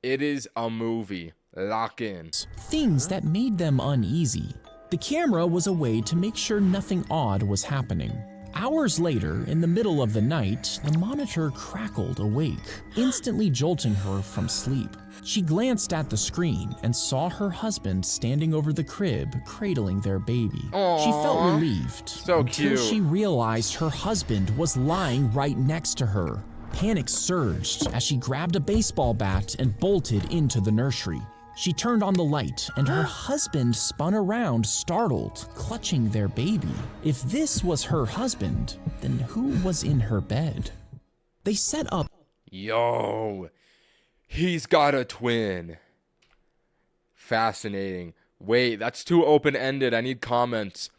it is a movie. Lock in. Things that made them uneasy. The camera was a way to make sure nothing odd was happening. Hours later, in the middle of the night, the monitor crackled awake, instantly jolting her from sleep. She glanced at the screen and saw her husband standing over the crib, cradling their baby. She felt Aw, relieved so until cute. she realized her husband was lying right next to her. Panic surged as she grabbed a baseball bat and bolted into the nursery. She turned on the light, and her husband spun around, startled, clutching their baby. If this was her husband, then who was in her bed? They set up Yo, he's got a twin. Fascinating. Wait, that's too open-ended. I need comments.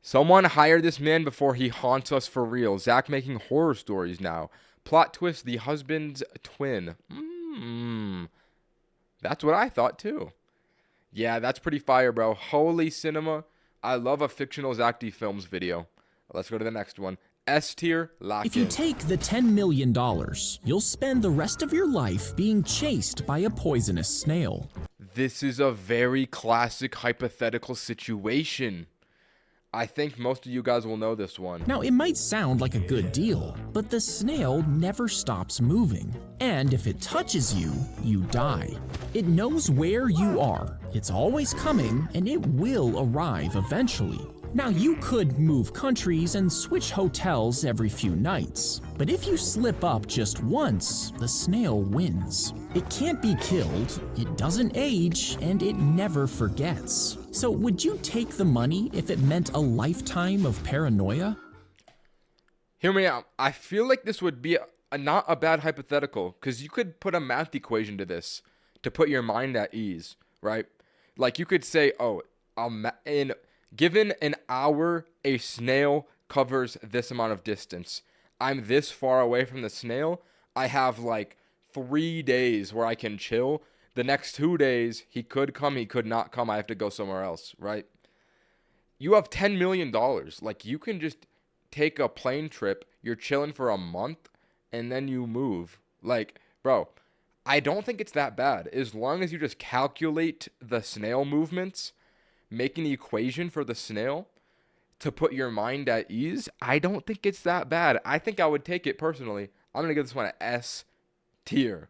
Someone hire this man before he haunts us for real. Zack making horror stories now. Plot twist, the husband's twin. That's what I thought too. Yeah, that's pretty fire, bro. Holy cinema. I love a fictional Zack D Films video. Let's go to the next one. S tier, lock If you in. take the $10 million, you'll spend the rest of your life being chased by a poisonous snail. This is a very classic hypothetical situation. I think most of you guys will know this one. Now, it might sound like a good deal, but the snail never stops moving. And if it touches you, you die. It knows where you are, it's always coming, and it will arrive eventually. Now, you could move countries and switch hotels every few nights, but if you slip up just once, the snail wins. It can't be killed, it doesn't age, and it never forgets. So would you take the money if it meant a lifetime of paranoia? Hear me out. I feel like this would be not a bad hypothetical, because you could put a math equation to this to put your mind at ease, right? Like you could say, oh, given an hour, a snail covers this amount of distance. I'm this far away from the snail. I have like 3 days where I can chill. The next 2 days, he could come, he could not come. I have to go somewhere else, right? You have $10 million. Like, you can just take a plane trip. You're chilling for a month, and then you move. Like, bro, I don't think it's that bad. As long as you just calculate the snail movements, make an equation for the snail to put your mind at ease, I don't think it's that bad. I think I would take it personally. I'm going to give this one an S tier.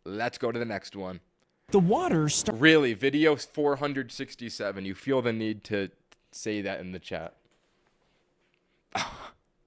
Let's go to the next one. The water Really, video 467. You feel the need to say that in the chat.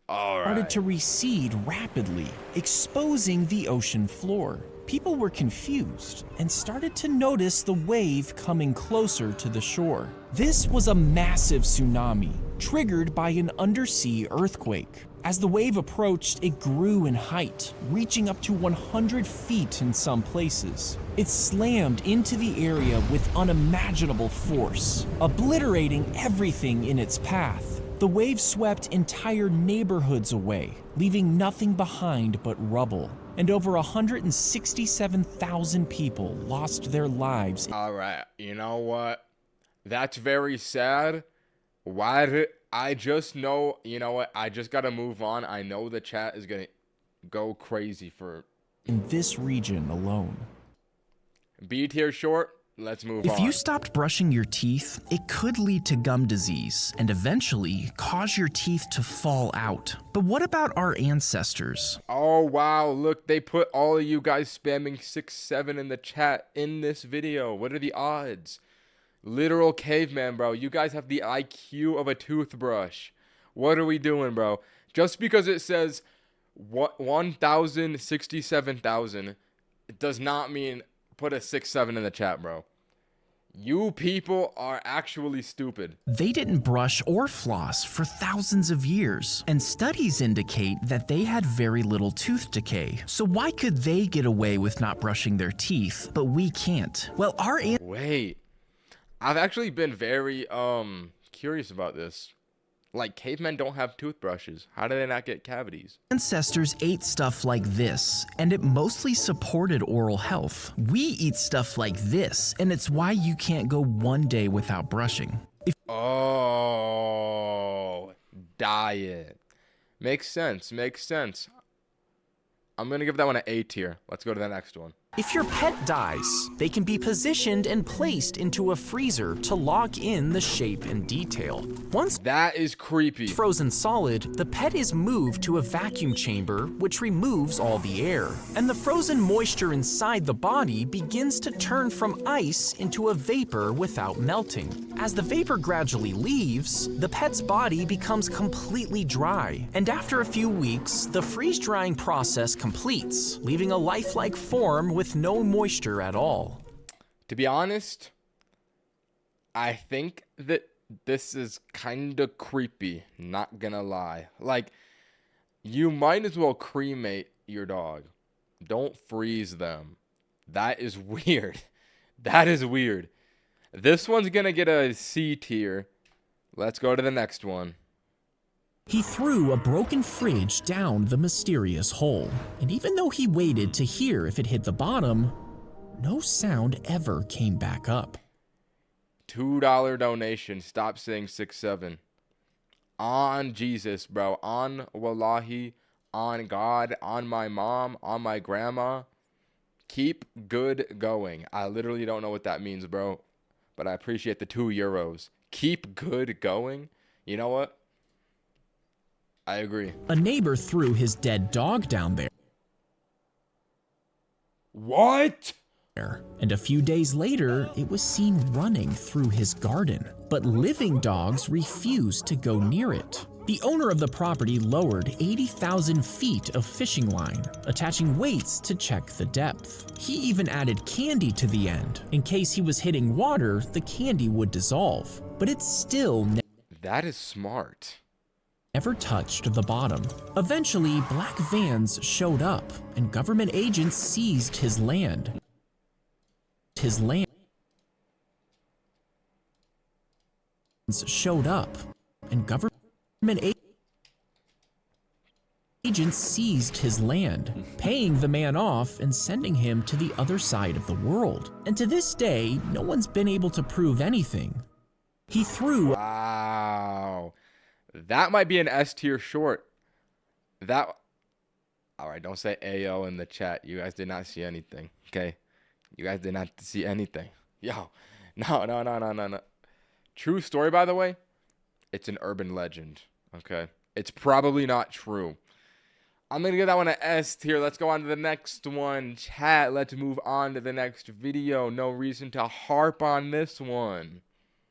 All started right. to recede rapidly, exposing the ocean floor. People were confused and started to notice the wave coming closer to the shore. This was a massive tsunami, triggered by an undersea earthquake. As the wave approached, it grew in height, reaching up to 100 feet in some places. It slammed into the area with unimaginable force, obliterating everything in its path. The wave swept entire neighborhoods away, leaving nothing behind but rubble. and over 167,000 people lost their lives. All right, you know what? That's very sad. Why did I just know? You know what? I just gotta move on. I know the chat is gonna go crazy for In this region alone. B tier short. Let's move on. If you stopped brushing your teeth, it could lead to gum disease and eventually cause your teeth to fall out. But what about our ancestors? Oh wow, look, they put all of you guys spamming 6-7 in the chat in this video. What are the odds? Literal caveman, bro. You guys have the IQ of a toothbrush. What are we doing, bro? Just because it says 1,067,000, it does not mean put a 6-7 in the chat, bro. You people are actually stupid. They didn't brush or floss for thousands of years, and studies indicate that they had very little tooth decay. So why could they get away with not brushing their teeth, but we can't? Well, Wait. I've actually been very curious about this. Like, cavemen don't have toothbrushes. How do they not get cavities? ancestors ate stuff like this, and it mostly supported oral health. We eat stuff like this, and it's why you can't go one day without brushing. Oh, diet. Makes sense, makes sense. I'm gonna give that one an A tier. Let's go to the next one. If your pet dies, they can be positioned and placed into a freezer to lock in the shape and detail. Once That is creepy. frozen solid, the pet is moved to a vacuum chamber, which removes all the air. And the frozen moisture inside the body begins to turn from ice into a vapor without melting. As the vapor gradually leaves, the pet's body becomes completely dry. And after a few weeks, the freeze-drying process completes, leaving a lifelike form with no moisture at all. To be honest, I think that this is kind of creepy, not gonna lie. Like, you might as well cremate your dog. Don't freeze them. That is weird. That is weird. This one's gonna get a C tier. Let's go to the next one. He threw a broken fridge down the mysterious hole, and even though he waited to hear if it hit the bottom, no sound ever came back up. $2 donation. Stop saying 6-7. On Jesus, bro. On Wallahi. On God. On my mom. On my grandma. Keep good going. I literally don't know what that means, bro. But I appreciate the €2. Keep good going? You know what? I agree. A neighbor threw his dead dog down there. What? And a few days later, it was seen running through his garden. But living dogs refused to go near it. The owner of the property lowered 80,000 feet of fishing line, attaching weights to check the depth. He even added candy to the end. In case he was hitting water, the candy would dissolve. But it still That is smart. never touched the bottom. Eventually, black vans showed up, and government agents seized his land. Showed up, and government agents seized his land, paying the man off and sending him to the other side of the world. And to this day, no one's been able to prove anything. He threw Wow. That might be an S tier short. That. Alright, don't say AO in the chat. You guys did not see anything. Okay? You guys did not see anything. Yo. No. True story, by the way. It's an urban legend. Okay? It's probably not true. I'm going to give that one an S tier. Let's go on to the next one. Chat, let's move on to the next video. No reason to harp on this one.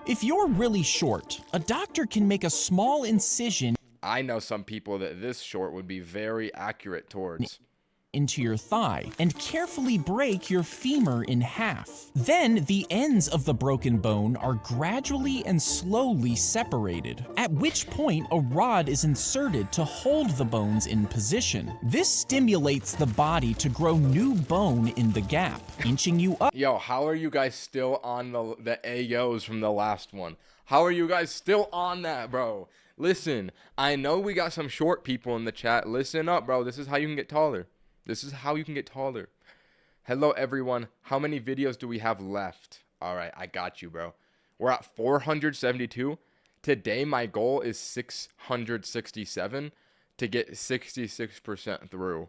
If you're really short, a doctor can make a small incision I know some people that this short would be very accurate towards. into your thigh and carefully break your femur in half. Then the ends of the broken bone are gradually and slowly separated, at which point a rod is inserted to hold the bones in position. This stimulates the body to grow new bone in the gap, inching you up. Yo, how are you guys still on the AOs from the last one? How are you guys still on that, bro? Listen, I know we got some short people in the chat. Listen up, bro. This is how you can get taller. This is how you can get taller. Hello, everyone. How many videos do we have left? All right, I got you, bro. We're at 472. Today, my goal is 667 to get 66% through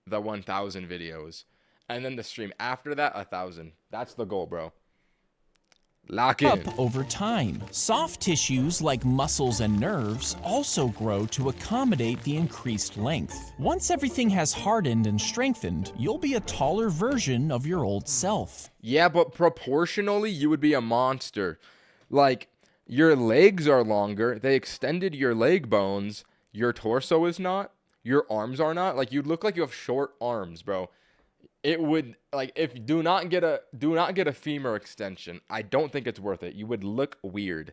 the 1,000 videos. And then the stream after that, 1,000. That's the goal, bro. Lock in. Up over time. Soft tissues like muscles and nerves also grow to accommodate the increased length. Once everything has hardened and strengthened, you'll be a taller version of your old self. Yeah, but proportionally, you would be a monster. Like, your legs are longer. They extended your leg bones. Your torso is not. Your arms are not. Like, you look like you have short arms, bro. It would, like, if do not get a femur extension. I don't think it's worth it. You would look weird.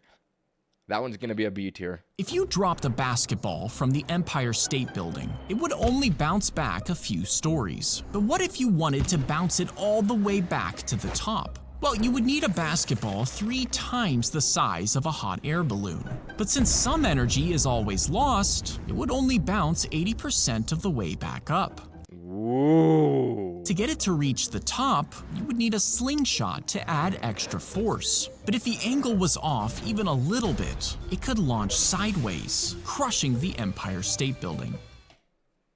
That one's gonna be a B tier. If you dropped a basketball from the Empire State Building, it would only bounce back a few stories. But what if you wanted to bounce it all the way back to the top? Well, you would need a basketball 3 times the size of a hot air balloon. But since some energy is always lost, it would only bounce 80% of the way back up. Ooh. To get it to reach the top, you would need a slingshot to add extra force. But if the angle was off even a little bit, it could launch sideways, crushing the Empire State Building.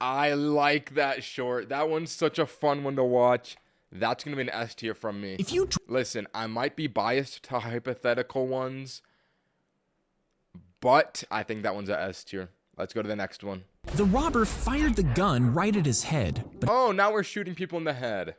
I like that short. That one's such a fun one to watch. That's going to be an S tier from me. If you Listen, I might be biased to hypothetical ones, but I think that one's a S tier. Let's go to the next one. The robber fired the gun right at his head, but Oh, now we're shooting people in the head.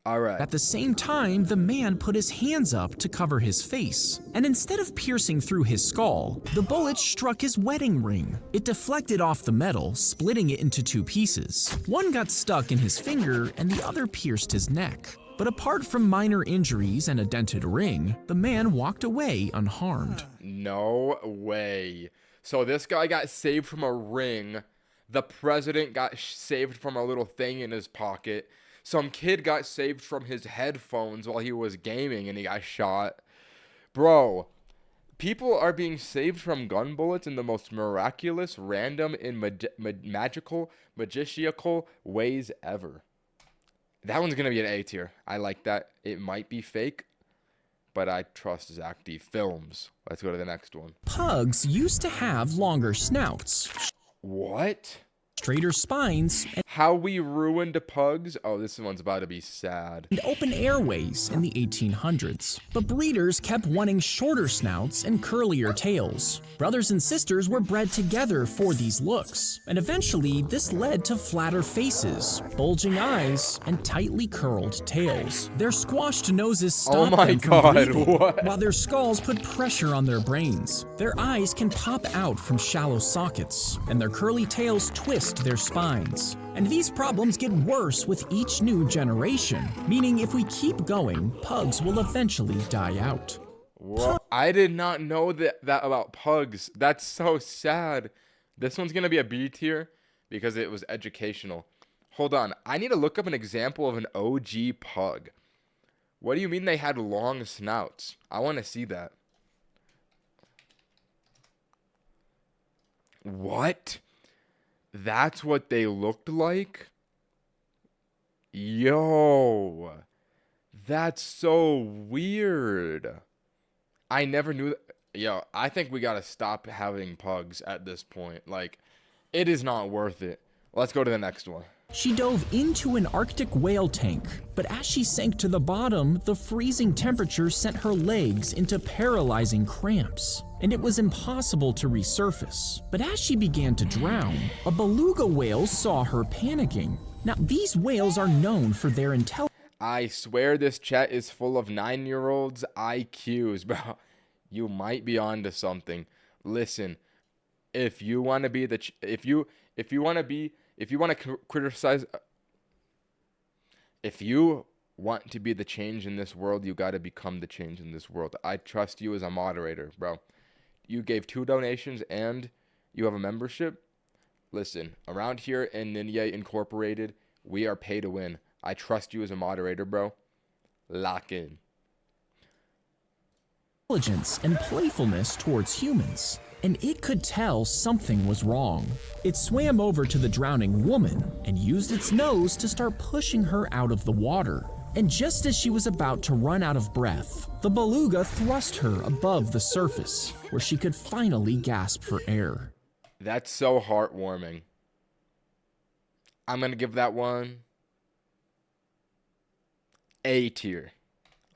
All right. at the same time, the man put his hands up to cover his face. And instead of piercing through his skull, the bullet struck his wedding ring. It deflected off the metal, splitting it into 2 pieces. One got stuck in his finger, and the other pierced his neck. But apart from minor injuries and a dented ring, the man walked away unharmed. No way. So this guy got saved from a ring. The president got saved from a little thing in his pocket. Some kid got saved from his headphones while he was gaming and he got shot. Bro, people are being saved from gun bullets in the most miraculous, random, and magical, magicical ways ever. That one's going to be an A tier. I like that. It might be fake, but I trust Zack D Films. Let's go to the next one. Pugs used to have longer snouts, What? straighter spines, How we ruined pugs? Oh, this one's about to be sad. and open airways in the 1800s. But breeders kept wanting shorter snouts and curlier tails. Brothers and sisters were bred together for these looks, and eventually this led to flatter faces, bulging eyes, and tightly curled tails. Their squashed noses stop my them from God, breathing, what? while their skulls put pressure on their brains. Their eyes can pop out from shallow sockets, and their curly tails twist their spines. And these problems get worse with each new generation, meaning if we keep going, pugs will eventually die out. Whoa. I did not know that about pugs. That's so sad. This one's going to be a B tier because it was educational. Hold on. I need to look up an example of an OG pug. What do you mean they had long snouts? I want to see that. What? That's what they looked like? Yo. That's so weird. I never knew that. Yo, I think we gotta stop having pugs at this point. Like, it is not worth it. Let's go to the next one. She dove into an Arctic whale tank, but as she sank to the bottom, the freezing temperature sent her legs into paralyzing cramps, and it was impossible to resurface. But as she began to drown, a beluga whale saw her panicking. Now, these whales are known for their intelligence. I swear this chat is full of 9-year-olds IQs, bro. You might be onto something. Listen, if you want to be the if you want to criticize, if you want to be the change in this world, you got to become the change in this world. I trust you as a moderator, bro. You gave 2 donations and you have a membership. Listen, around here in Ninja Incorporated, we are pay to win. I trust you as a moderator, bro. Lock in. And playfulness towards humans. and it could tell something was wrong. It swam over to the drowning woman and used its nose to start pushing her out of the water. And just as she was about to run out of breath, the beluga thrust her above the surface, where she could finally gasp for air. That's so heartwarming. I'm going to give that one A tier.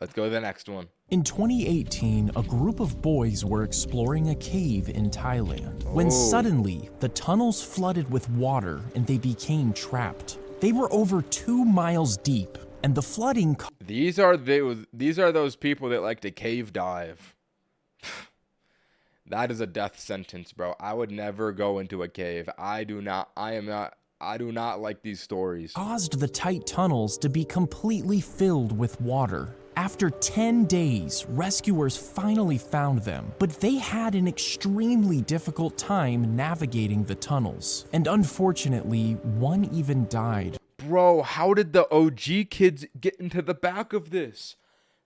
Let's go to the next one. In 2018, a group of boys were exploring a cave in Thailand when suddenly the tunnels flooded with water and they became trapped. They were over 2 miles deep, and the flooding These are those people that like to cave dive. That is a death sentence, bro. I would never go into a cave. I do not like these stories. caused the tight tunnels to be completely filled with water. After 10 days, rescuers finally found them, but they had an extremely difficult time navigating the tunnels. And unfortunately, one even died. Bro, how did the OG kids get into the back of this?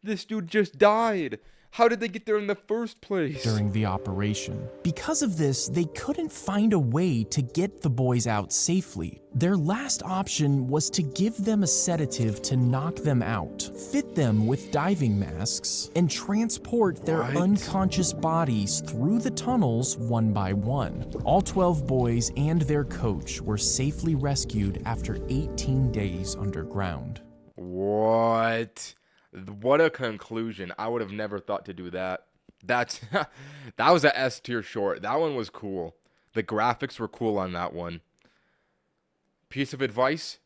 This dude just died. How did they get there in the first place? During the operation. Because of this, they couldn't find a way to get the boys out safely. Their last option was to give them a sedative to knock them out, fit them with diving masks, and transport their unconscious bodies through the tunnels one by one. All 12 boys and their coach were safely rescued after 18 days underground. What? What a conclusion. I would have never thought to do that. That was a S tier short. That one was cool. The graphics were cool on that one. Piece of advice: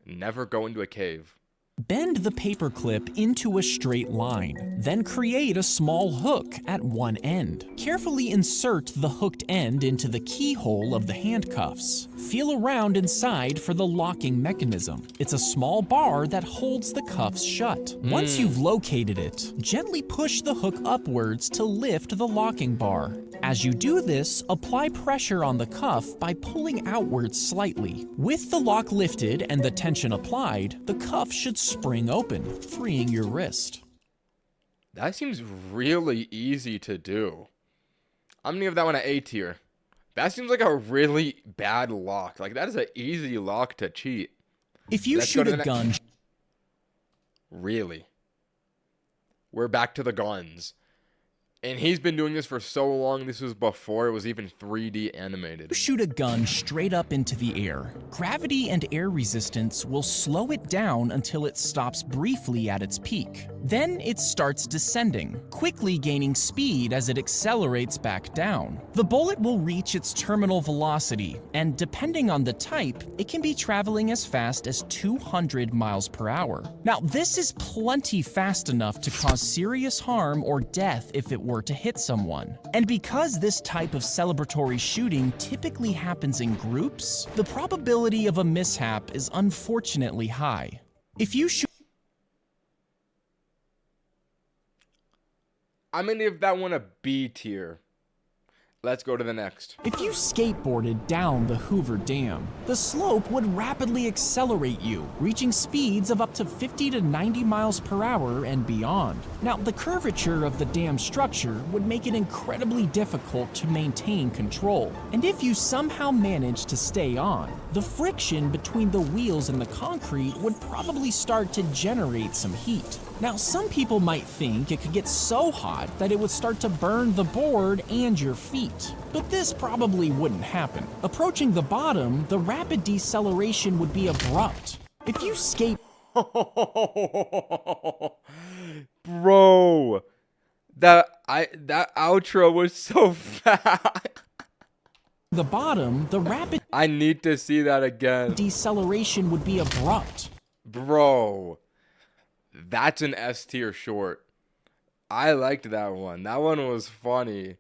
never go into a cave. Bend the paperclip into a straight line, then create a small hook at one end. Carefully insert the hooked end into the keyhole of the handcuffs. Feel around inside for the locking mechanism. It's a small bar that holds the cuffs shut. Once you've located it, gently push the hook upwards to lift the locking bar. As you do this, apply pressure on the cuff by pulling outwards slightly. With the lock lifted and the tension applied, the cuff should spring open, freeing your wrist. That seems really easy to do. I'm gonna give that one an A tier. That seems like a really bad lock. Like, that is an easy lock to cheat. If you shoot a gun... Really? We're back to the guns. And he's been doing this for so long. This was before it was even 3D animated. Shoot a gun straight up into the air. Gravity and air resistance will slow it down until it stops briefly at its peak. Then it starts descending, quickly gaining speed as it accelerates back down. The bullet will reach its terminal velocity, and depending on the type, it can be traveling as fast as 200 miles per hour. Now, this is plenty fast enough to cause serious harm or death if it were to hit someone. And because this type of celebratory shooting typically happens in groups, the probability of a mishap is unfortunately high. If you shoot... I'm gonna give that one a B tier. Let's go to the next. If you skateboarded down the Hoover Dam, the slope would rapidly accelerate you, reaching speeds of up to 50 to 90 miles per hour and beyond. Now, the curvature of the dam structure would make it incredibly difficult to maintain control. And if you somehow managed to stay on, the friction between the wheels and the concrete would probably start to generate some heat. Now, some people might think it could get so hot that it would start to burn the board and your feet. But this probably wouldn't happen. Approaching the bottom, the rapid deceleration would be abrupt. If you skate... Bro, that outro was so fast. The bottom, the rapid... I need to see that again. Deceleration would be abrupt. Bro, that's an S tier short. I liked that one. That one was funny.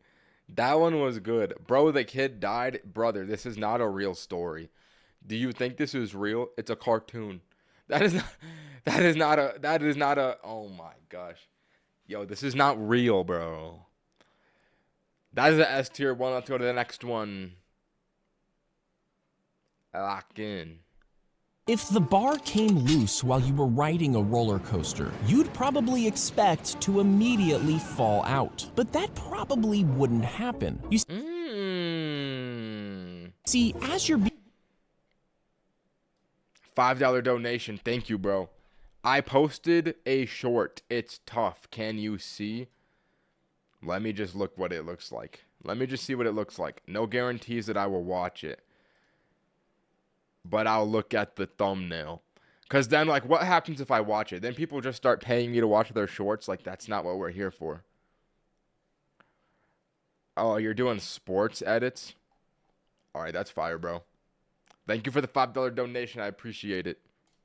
That one was good. Bro, the kid died. Brother, this is not a real story. Do you think this is real? It's a cartoon. That is not a, oh my gosh. Yo, this is not real, bro. That is an S tier one. Let's go to the next one. Lock in. If the bar came loose while you were riding a roller coaster, you'd probably expect to immediately fall out. But that probably wouldn't happen. see, as you're $5 donation. Thank you, bro. I posted a short. It's tough. Can you see? Let me just look what it looks like. Let me just see what it looks like. No guarantees that I will watch it. But I'll look at the thumbnail. Because then, like, what happens if I watch it? Then people just start paying me to watch their shorts. Like, that's not what we're here for. Oh, you're doing sports edits? All right, that's fire, bro. Thank you for the $5 donation. I appreciate it.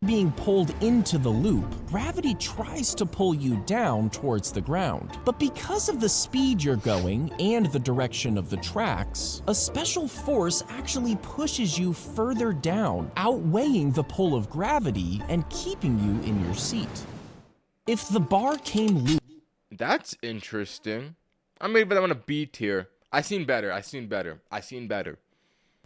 being pulled into the loop, gravity tries to pull you down towards the ground. But because of the speed you're going and the direction of the tracks, a special force actually pushes you further down, outweighing the pull of gravity and keeping you in your seat. If the bar came loose... That's interesting. I'm gonna give that one a B tier. I seen better.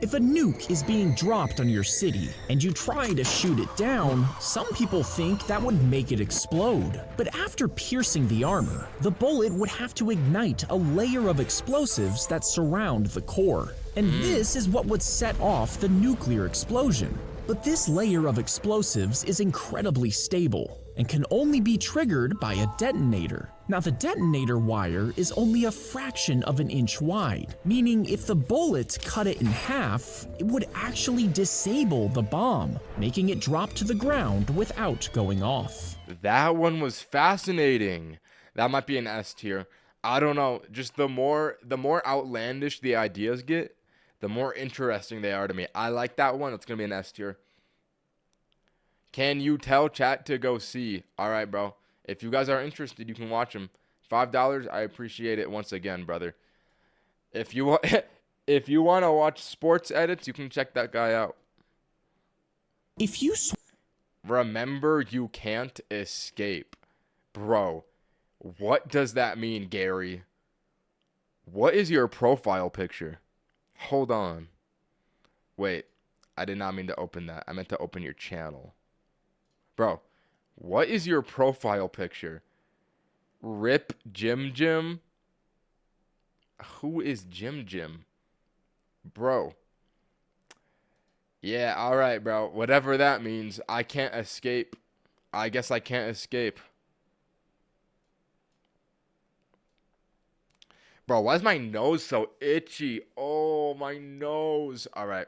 If a nuke is being dropped on your city and you try to shoot it down, some people think that would make it explode. But after piercing the armor, the bullet would have to ignite a layer of explosives that surround the core. And this is what would set off the nuclear explosion. But this layer of explosives is incredibly stable and can only be triggered by a detonator. Now, the detonator wire is only a fraction of an inch wide, meaning if the bullet cut it in half, it would actually disable the bomb, making it drop to the ground without going off. That one was fascinating. That might be an S tier. I don't know. Just the more outlandish the ideas get, the more interesting they are to me. I like that one. It's going to be an S tier. Can you tell chat to go see? All right, bro. If you guys are interested, you can watch them. $5, I appreciate it once again, brother. If you want to watch sports edits, you can check that guy out. If you remember, you can't escape. Bro, what does that mean, Gary? What is your profile picture? Hold on. Wait, I did not mean to open that. I meant to open your channel. Bro, what is your profile picture? Rip Jim Jim? Who is Jim Jim? Bro. Yeah, alright, bro. Whatever that means, I can't escape. I guess I can't escape. Bro, why is my nose so itchy? Oh, my nose. Alright.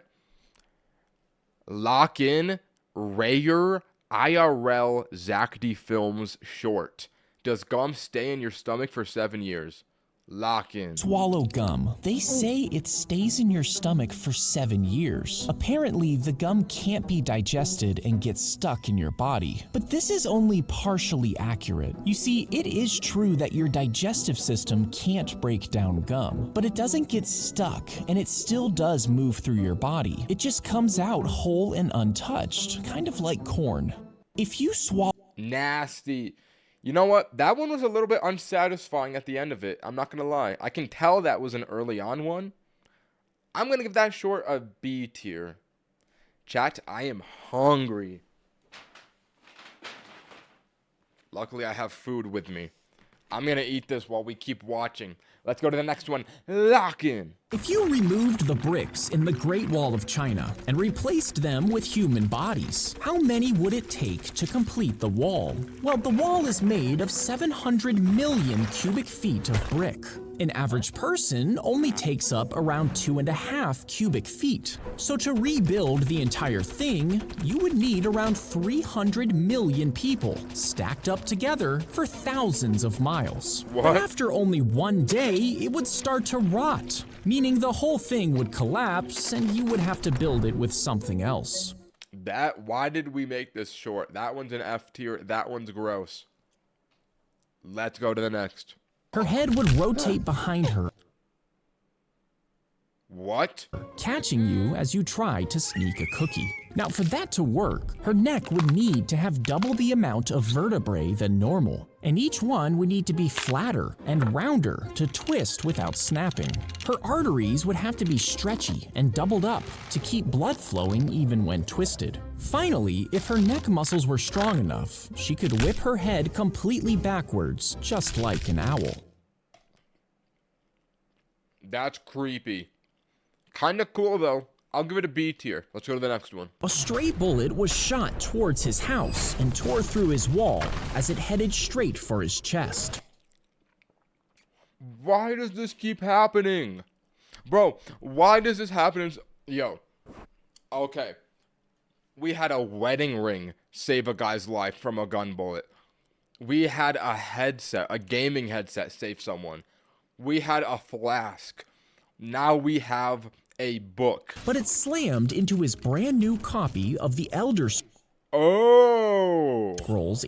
Lock in Rayer IRL Zack D Films short. Does gum stay in your stomach for 7 years? Lock in. Swallow gum. They say it stays in your stomach for 7 years. Apparently, the gum can't be digested and gets stuck in your body. But this is only partially accurate. You see, it is true that your digestive system can't break down gum, but it doesn't get stuck, and it still does move through your body. It just comes out whole and untouched, kind of like corn. If you swallow... Nasty. You know what? That one was a little bit unsatisfying at the end of it. I'm not going to lie. I can tell that was an early on one. I'm going to give that short a B tier. Chat, I am hungry. Luckily, I have food with me. I'm going to eat this while we keep watching. Let's go to the next one. Lock in. If you removed the bricks in the Great Wall of China and replaced them with human bodies, how many would it take to complete the wall? Well, the wall is made of 700 million cubic feet of brick. An average person only takes up around 2.5 cubic feet. So to rebuild the entire thing, you would need around 300 million people stacked up together for thousands of miles. What? But after only one day, it would start to rot, meaning the whole thing would collapse and you would have to build it with something else. Why did we make this short? That one's an F tier. That one's gross. Let's go to the next. Her head would rotate behind her. What? Catching you as you try to sneak a cookie. Now, for that to work, her neck would need to have double the amount of vertebrae than normal, and each one would need to be flatter and rounder to twist without snapping. Her arteries would have to be stretchy and doubled up to keep blood flowing even when twisted. Finally, if her neck muscles were strong enough, she could whip her head completely backwards, just like an owl. That's creepy. Kinda cool though. I'll give it a B tier. Let's go to the next one. A stray bullet was shot towards his house and tore through his wall as it headed straight for his chest. Why does this keep happening? Bro, why does this happen? Yo, okay. We had a wedding ring save a guy's life from a gun bullet. We had a headset, a gaming headset, save someone. We had a flask. Now we have a book. But it slammed into his brand new copy of the Elder Scrolls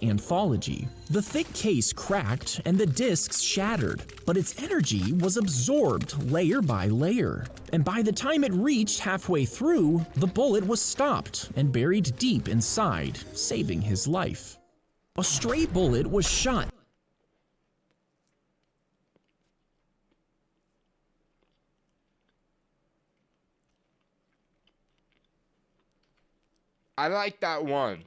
Anthology. The thick case cracked and the discs shattered, but its energy was absorbed layer by layer. And by the time it reached halfway through, the bullet was stopped and buried deep inside, saving his life. A stray bullet was shot. I like that one.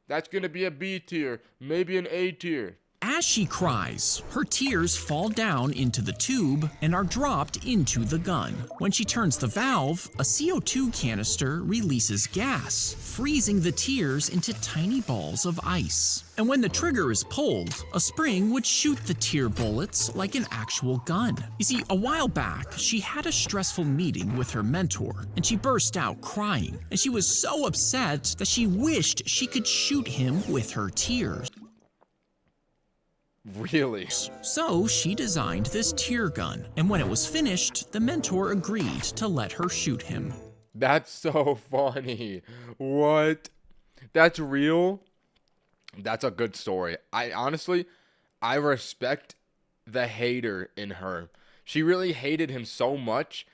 That's gonna be a B tier, maybe an A tier. As she cries, her tears fall down into the tube and are dropped into the gun. When she turns the valve, a CO2 canister releases gas, freezing the tears into tiny balls of ice. And when the trigger is pulled, a spring would shoot the tear bullets like an actual gun. You see, a while back, she had a stressful meeting with her mentor, and she burst out crying. And she was so upset that she wished she could shoot him with her tears. Really? So she designed this tear gun, and when it was finished, the mentor agreed to let her shoot him. That's so funny. What? That's real? That's a good story. I respect the hater in her. She really hated him so much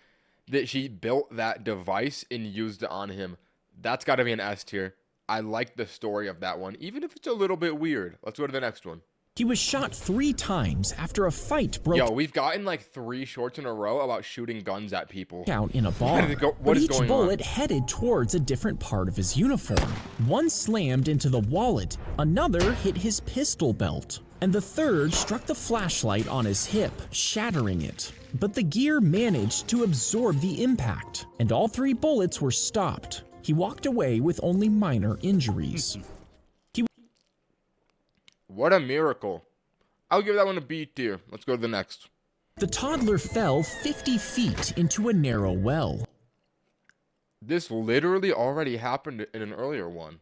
that she built that device and used it on him. That's got to be an S tier. I like the story of that one, even if it's a little bit weird. Let's go to the next one. He was shot 3 times after a fight broke Yo, we've gotten like 3 shorts in a row about shooting guns at people. out in a bar. What is each going bullet on? headed towards a different part of his uniform. One slammed into the wallet, another hit his pistol belt, and the third struck the flashlight on his hip, shattering it. But the gear managed to absorb the impact, and all 3 bullets were stopped. He walked away with only minor injuries. What a miracle. I'll give that one a B tier. Let's go to the next. The toddler fell 50 feet into a narrow well. This literally already happened in an earlier one.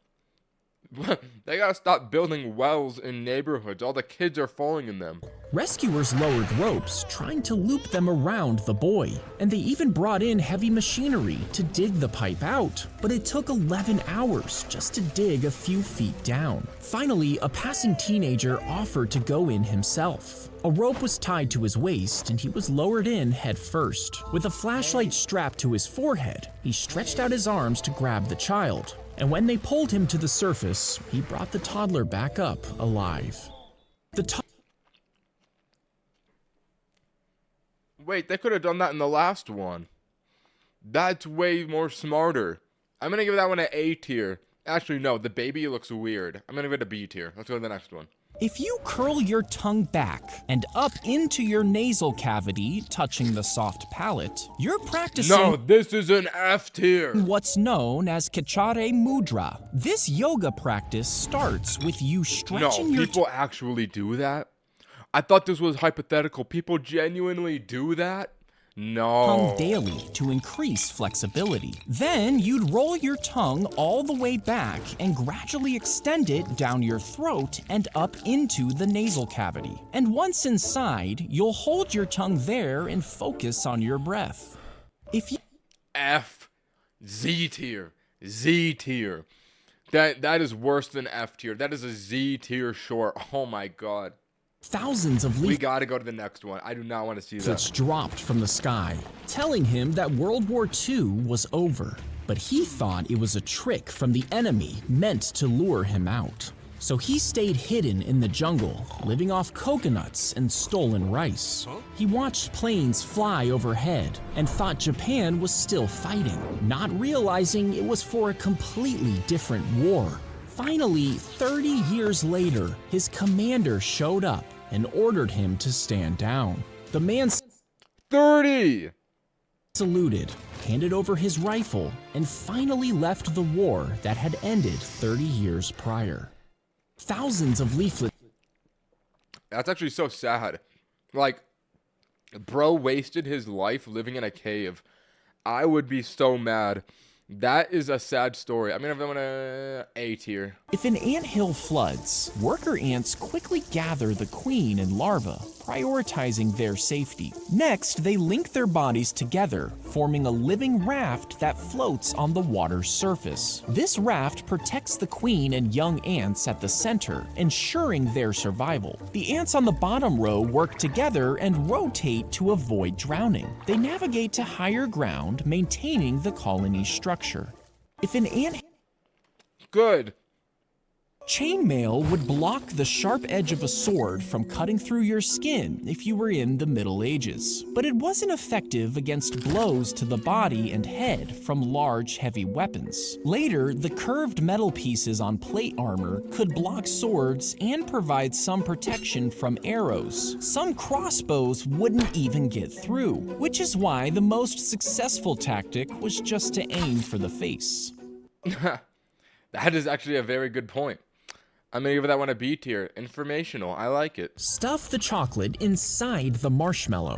They gotta stop building wells in neighborhoods. All the kids are falling in them. Rescuers lowered ropes, trying to loop them around the boy, and they even brought in heavy machinery to dig the pipe out. But it took 11 hours just to dig a few feet down. Finally, a passing teenager offered to go in himself. A rope was tied to his waist, and he was lowered in head first. With a flashlight strapped to his forehead, he stretched out his arms to grab the child. And when they pulled him to the surface, he brought the toddler back up alive. Wait, they could have done that in the last one. That's way more smarter. I'm gonna give that one an A tier. Actually, no, the baby looks weird. I'm gonna give it a B tier. Let's go to the next one. If you curl your tongue back and up into your nasal cavity, touching the soft palate, you're practicing No, this is an F tier. what's known as Kachare Mudra. This yoga practice starts with you No, stretching your people actually do that? I thought this was hypothetical. People genuinely do that? No. tongue daily to increase flexibility. Then you'd roll your tongue all the way back and gradually extend it down your throat and up into the nasal cavity. And once inside, you'll hold your tongue there and focus on your breath. If you F. Z tier. Z tier. That is worse than F tier. That is a Z tier short. Oh my god. thousands of We leaflets gotta go to the next one. I do not want to see that. dropped from the sky, telling him that World War II was over. But he thought it was a trick from the enemy meant to lure him out. So he stayed hidden in the jungle, living off coconuts and stolen rice. He watched planes fly overhead and thought Japan was still fighting, not realizing it was for a completely different war. Finally, 30 years later, his commander showed up and ordered him to stand down. The man 30! saluted, handed over his rifle, and finally left the war that had ended 30 years prior. Thousands of leaflets. That's actually so sad. Like, bro wasted his life living in a cave. I would be so mad. That is a sad story. I'm gonna give him an A tier. If an anthill floods, worker ants quickly gather the queen and larva, prioritizing their safety. Next, they link their bodies together, forming a living raft that floats on the water's surface. This raft protects the queen and young ants at the center, ensuring their survival. The ants on the bottom row work together and rotate to avoid drowning. They navigate to higher ground, maintaining the colony's structure. If an ant Good. Chainmail would block the sharp edge of a sword from cutting through your skin if you were in the Middle Ages. But it wasn't effective against blows to the body and head from large, heavy weapons. Later, the curved metal pieces on plate armor could block swords and provide some protection from arrows. Some crossbows wouldn't even get through, which is why the most successful tactic was just to aim for the face. That is actually a very good point. I'm gonna give that one a B tier. Informational. I like it. Stuff the chocolate inside the marshmallow.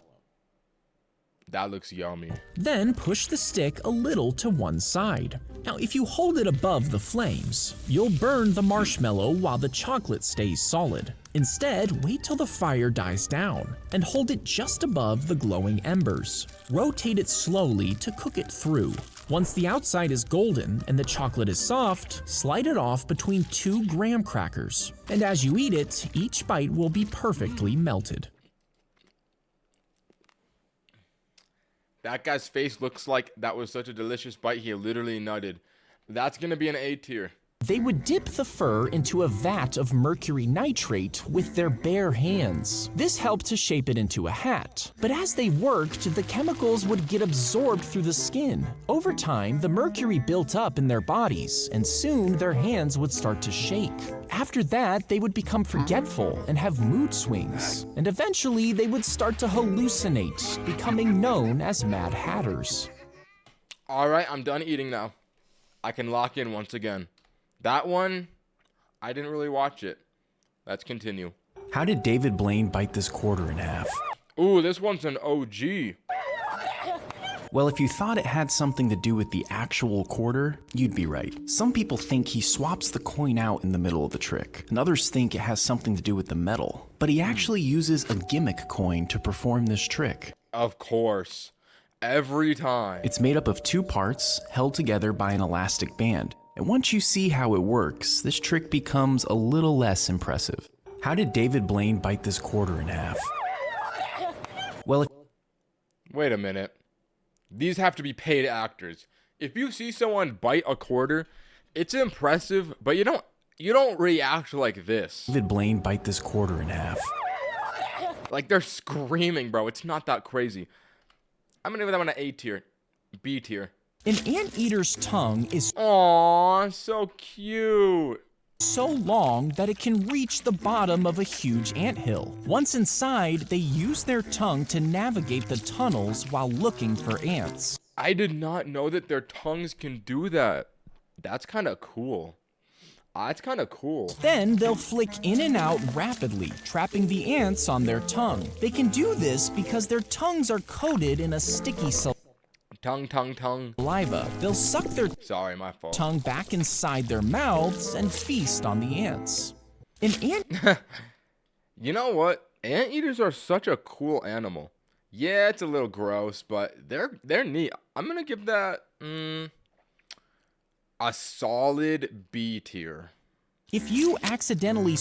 That looks yummy. Then push the stick a little to one side. Now, if you hold it above the flames, you'll burn the marshmallow while the chocolate stays solid. Instead, wait till the fire dies down and hold it just above the glowing embers. Rotate it slowly to cook it through. Once the outside is golden and the chocolate is soft, slide it off between 2 graham crackers. And as you eat it, each bite will be perfectly melted. That guy's face looks like that was such a delicious bite he literally nutted. That's gonna be an A tier. They would dip the fur into a vat of mercury nitrate with their bare hands. This helped to shape it into a hat. But as they worked, the chemicals would get absorbed through the skin. Over time, the mercury built up in their bodies, and soon their hands would start to shake. After that, they would become forgetful and have mood swings. And eventually, they would start to hallucinate, becoming known as Mad Hatters. Alright, I'm done eating now. I can lock in once again. That one, I didn't really watch it. Let's continue. How did David Blaine bite this quarter in half? Ooh, this one's an OG. Well, if you thought it had something to do with the actual quarter, you'd be right. Some people think he swaps the coin out in the middle of the trick, and others think it has something to do with the metal. But he actually uses a gimmick coin to perform this trick. Of course. Every time. It's made up of 2 parts, held together by an elastic band. And once you see how it works, this trick becomes a little less impressive. How did David Blaine bite this quarter in half? Well, Wait a minute. These have to be paid actors. If you see someone bite a quarter, it's impressive, but you don't react like this. David Blaine bite this quarter in half. Like they're screaming, bro. It's not that crazy. I'm gonna give that one an A tier. B tier. An anteater's tongue is Aww, so cute. so long that it can reach the bottom of a huge anthill. Once inside, they use their tongue to navigate the tunnels while looking for ants. I did not know that their tongues can do that. That's kind of cool. That's kind of cool. Then they'll flick in and out rapidly, trapping the ants on their tongue. They can do this because their tongues are coated in a sticky Tongue. saliva. They'll suck their Sorry, my fault. tongue back inside their mouths and feast on the ants. An ant You know what? Anteaters are such a cool animal. Yeah, it's a little gross, but they're neat. I'm gonna give that a solid B tier. If you accidentally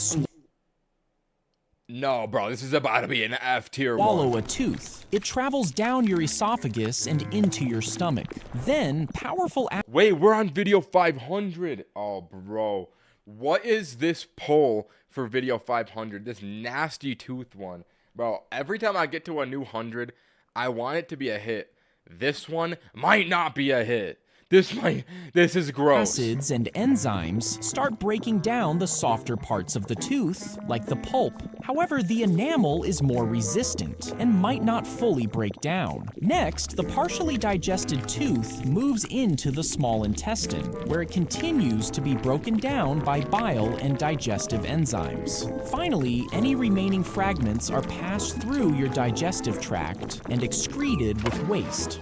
No, bro, this is about to be an F tier swallow one. a tooth, it travels down your esophagus and into your stomach. Then, powerful Wait, we're on video 500. Oh, bro. What is this poll for video 500? This nasty tooth one. Bro, every time I get to a new 100, I want it to be a hit. This one might not be a hit. This is gross. Acids and enzymes start breaking down the softer parts of the tooth, like the pulp. However, the enamel is more resistant and might not fully break down. Next, the partially digested tooth moves into the small intestine, where it continues to be broken down by bile and digestive enzymes. Finally, any remaining fragments are passed through your digestive tract and excreted with waste.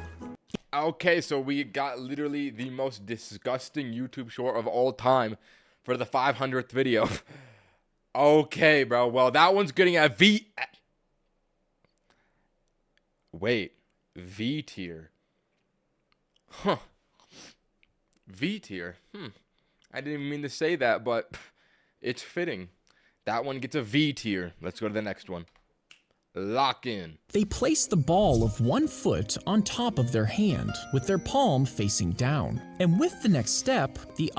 Okay, so we got literally the most disgusting YouTube short of all time for the 500th video. Okay, bro. Well, that one's getting a V. Wait, V tier. Huh. V tier. I didn't even mean to say that, but it's fitting. That one gets a V tier. Let's go to the next one. Lock in. They place the ball of 1 foot on top of their hand, with their palm facing down. And with the next step, the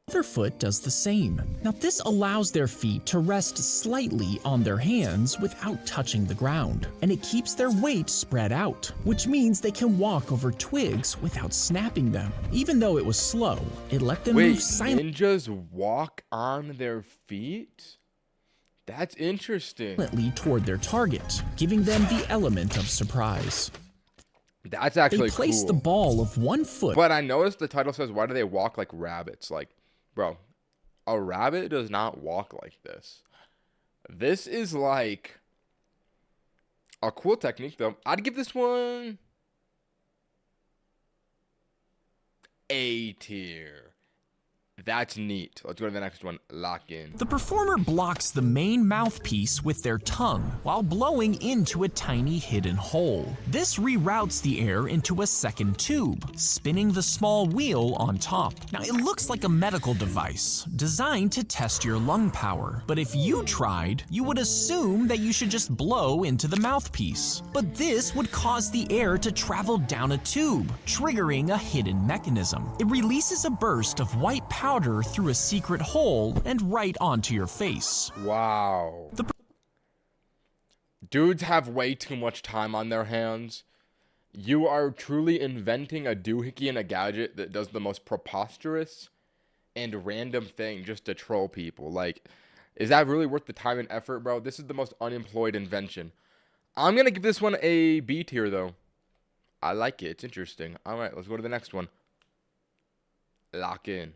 other foot does the same. Now this allows their feet to rest slightly on their hands without touching the ground, and it keeps their weight spread out, which means they can walk over twigs without snapping them. Even though it was slow, it let them move silently. Ninjas walk on their feet? That's interesting. Toward their target, giving them the element of surprise. That's actually They place cool. the ball of 1 foot. But I noticed the title says, why do they walk like rabbits? Like, bro, a rabbit does not walk like this. This is like a cool technique, though. I'd give this one A tier. That's neat. Let's go to the next one. Lock in. The performer blocks the main mouthpiece with their tongue while blowing into a tiny hidden hole. This reroutes the air into a second tube, spinning the small wheel on top. Now, it looks like a medical device designed to test your lung power, but if you tried, you would assume that you should just blow into the mouthpiece. But this would cause the air to travel down a tube, triggering a hidden mechanism. It releases a burst of white powder through a secret hole and right onto your face. Wow. Dudes have way too much time on their hands. You are truly inventing a doohickey and a gadget that does the most preposterous and random thing just to troll people. Like, is that really worth the time and effort, bro? This is the most unemployed invention. I'm going to give this one a B tier, though. I like it. It's interesting. All right, let's go to the next one. Lock in.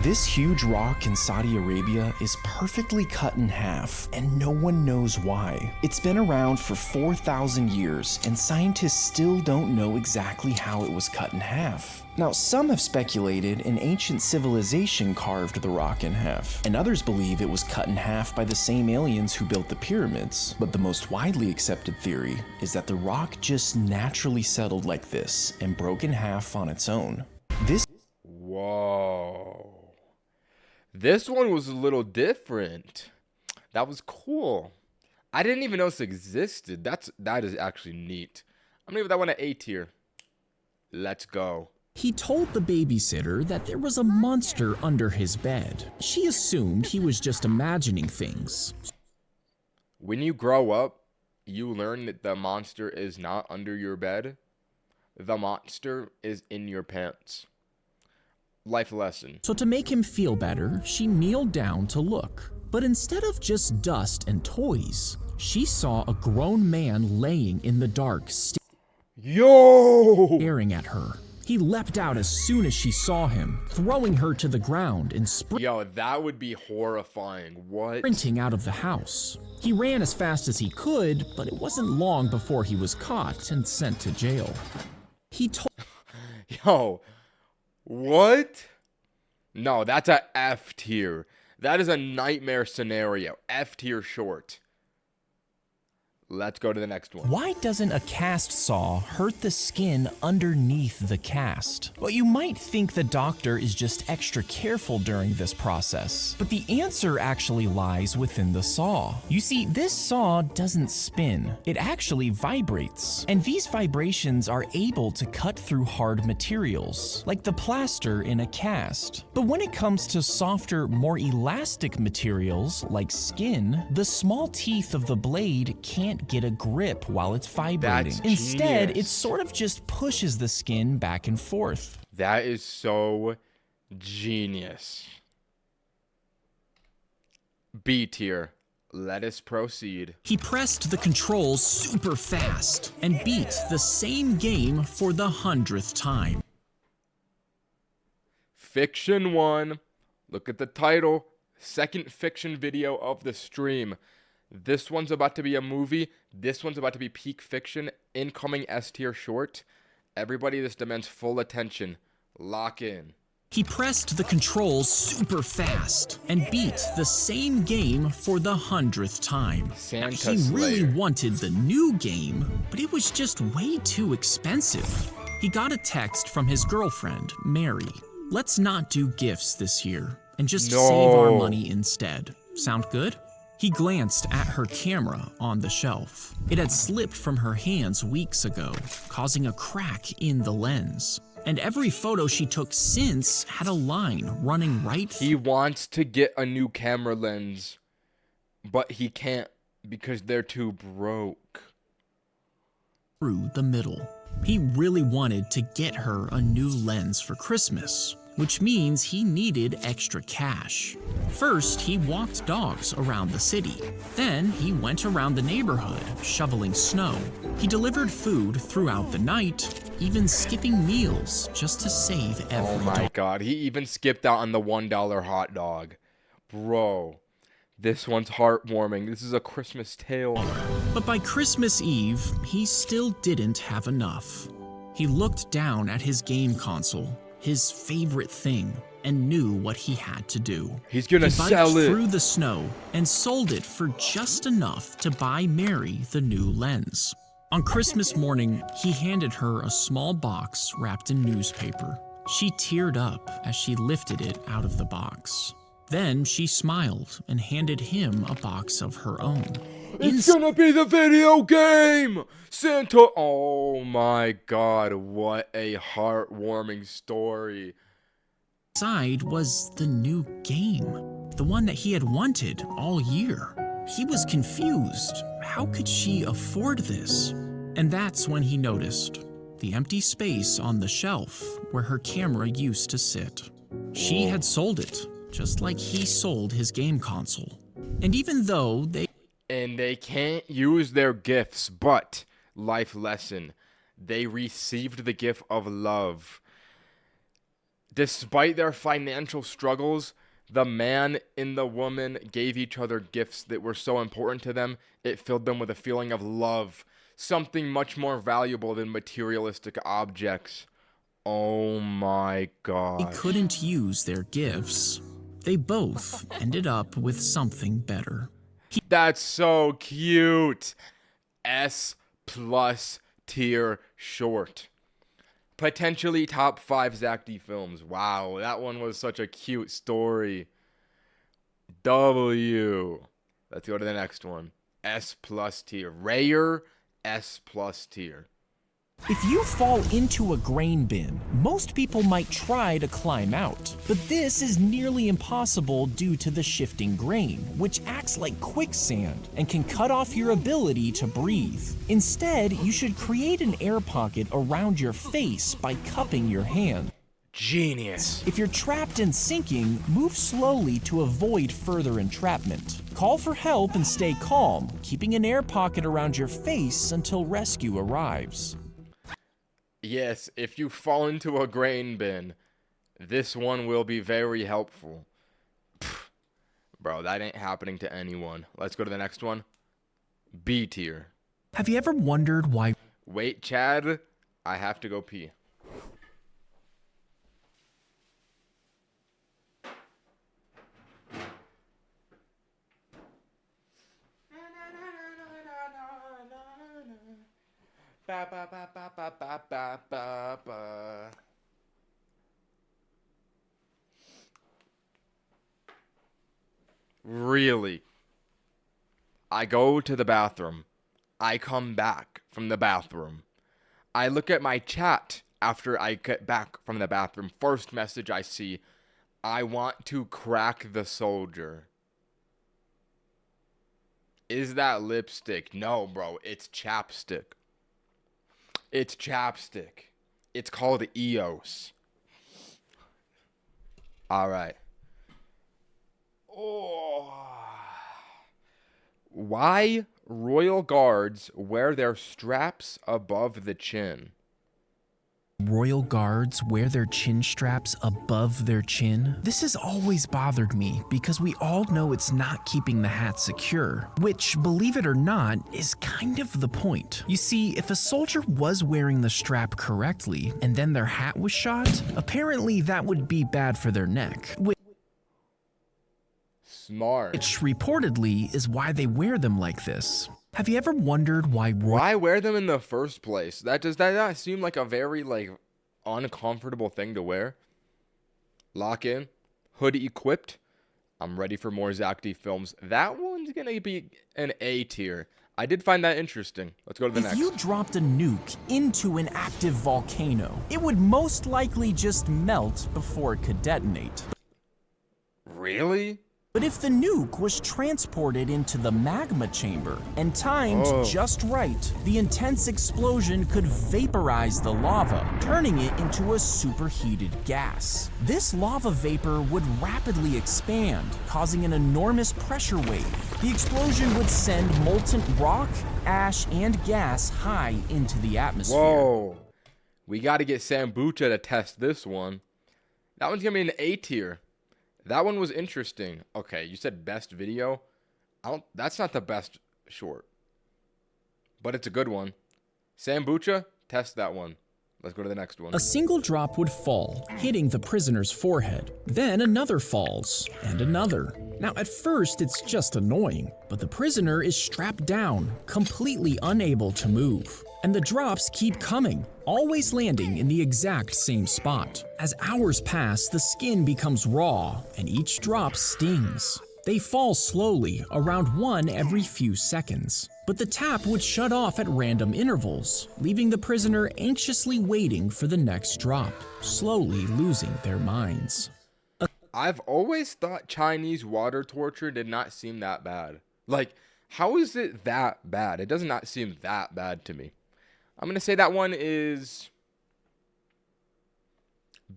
This huge rock in Saudi Arabia is perfectly cut in half, and no one knows why. It's been around for 4,000 years, and scientists still don't know exactly how it was cut in half. Now, some have speculated an ancient civilization carved the rock in half, and others believe it was cut in half by the same aliens who built the pyramids. But the most widely accepted theory is that the rock just naturally settled like this and broke in half on its own. Whoa. This one was a little different. That was cool. I didn't even know this existed. That is actually neat. I'm gonna give that one an A tier. Let's go. He told the babysitter that there was a monster under his bed. She assumed he was just imagining things. When you grow up, you learn that the monster is not under your bed. The monster is in your pants. Life lesson. So to make him feel better, she kneeled down to look. But instead of just dust and toys, she saw a grown man laying in the dark, staring at her. He leapt out as soon as she saw him, throwing her to the ground and Yo, that would be horrifying. What? Sprinting out of the house. He ran as fast as he could, but it wasn't long before he was caught and sent to jail. He told Yo, what? No, that's a F tier. That is a nightmare scenario. F tier short. Let's go to the next one. Why doesn't a cast saw hurt the skin underneath the cast? Well, you might think the doctor is just extra careful during this process, but the answer actually lies within the saw. You see, this saw doesn't spin. It actually vibrates, and these vibrations are able to cut through hard materials, like the plaster in a cast. But when it comes to softer, more elastic materials, like skin, the small teeth of the blade can't can't get a grip while it's vibrating. That's Instead, it genius. sort of just pushes the skin back and forth. That is so genius. B tier. Let us proceed. He pressed the controls super fast and beat the same game for the 100th time. Fiction 1. Look at the title. Second fiction video of the stream. This one's about to be a movie. This one's about to be peak fiction. Incoming S tier short. Everybody, this demands full attention. Lock in. He pressed the controls super fast and beat the same game for the 100th time. Santa He really Slayer. wanted the new game, but it was just way too expensive. He got a text from his girlfriend, Mary. Let's not do gifts this year and just save our money instead. Sound good? He glanced at her camera on the shelf. It had slipped from her hands weeks ago, causing a crack in the lens. And every photo she took since had a line running right He wants to get a new camera lens, but he can't because they're too broke. through the middle. He really wanted to get her a new lens for Christmas, which means he needed extra cash. First, he walked dogs around the city. Then, he went around the neighborhood, shoveling snow. He delivered food throughout the night, even skipping meals just to save every Oh my god, he even skipped out on the $1 hot dog. Bro, this one's heartwarming. This is a Christmas tale. But by Christmas Eve, he still didn't have enough. He looked down at his game console, his favorite thing, and knew what he had to do. He's gonna He biked sell it. through the snow and sold it for just enough to buy Mary the new lens. On Christmas morning, he handed her a small box wrapped in newspaper. She teared up as she lifted it out of the box. Then she smiled and handed him a box of her own. It's gonna be the video game! Santa! Oh my god, what a heartwarming story. Inside was the new game, the one that he had wanted all year. He was confused. How could she afford this? And that's when he noticed the empty space on the shelf where her camera used to sit. She had sold it, just like he sold his game console. And even though they can't use their gifts, but life lesson, they received the gift of love. Despite their financial struggles, the man and the woman gave each other gifts that were so important to them, it filled them with a feeling of love, something much more valuable than materialistic objects. Oh my god. they couldn't use their gifts, they both ended up with something better. That's so cute. S plus tier short. Potentially top 5 Zack D films. Wow, that one was such a cute story. W. Let's go to the next one. S plus tier. Rare S plus tier. If you fall into a grain bin, most people might try to climb out. But this is nearly impossible due to the shifting grain, which acts like quicksand and can cut off your ability to breathe. Instead, you should create an air pocket around your face by cupping your hand. Genius. If you're trapped and sinking, move slowly to avoid further entrapment. Call for help and stay calm, keeping an air pocket around your face until rescue arrives. Yes, if you fall into a grain bin, this one will be very helpful. Pfft, bro, that ain't happening to anyone. Let's go to the next one. B tier. Have you ever wondered why? Wait, Chad. I have to go pee. Ba, ba, ba, ba, ba, ba, ba, ba, ba. Really? I go to the bathroom. I come back from the bathroom. I look at my chat after I get back from the bathroom. First message I see, I want to crack the soldier. Is that lipstick? No, bro. It's chapstick. It's chapstick. It's called EOS. All right. Oh. Why royal guards wear their straps above the chin? Royal guards wear their chin straps above their chin? This has always bothered me because we all know it's not keeping the hat secure, which, believe it or not, is kind of the point. You see, if a soldier was wearing the strap correctly and then their hat was shot, apparently that would be bad for their neck. Smart. Which reportedly is why they wear them like this. Have you ever wondered why wear them in the first place? Does that not seem like a very uncomfortable thing to wear? Lock in, hoodie equipped. I'm ready for more Zack D films. That one's gonna be an A tier. I did find that interesting. Let's go to the next. If you dropped a nuke into an active volcano, it would most likely just melt before it could detonate. Really? But if the nuke was transported into the magma chamber and timed just right, the intense explosion could vaporize the lava, turning it into a superheated gas. This lava vapor would rapidly expand, causing an enormous pressure wave. The explosion would send molten rock, ash, and gas high into the atmosphere. Whoa. We got to get Sambucha to test this one. That one's going to be an A tier. That one was interesting. Okay, you said best video. That's not the best short. But it's a good one. Sambucha, test that one. Let's go to the next one. A single drop would fall, hitting the prisoner's forehead. Then another falls, and another. Now, at first, it's just annoying, but the prisoner is strapped down, completely unable to move. And the drops keep coming, always landing in the exact same spot. As hours pass, the skin becomes raw, and each drop stings. They fall slowly, around one every few seconds. But the tap would shut off at random intervals, leaving the prisoner anxiously waiting for the next drop, slowly losing their minds. I've always thought Chinese water torture did not seem that bad. How is it that bad? It does not seem that bad to me. I'm going to say that one is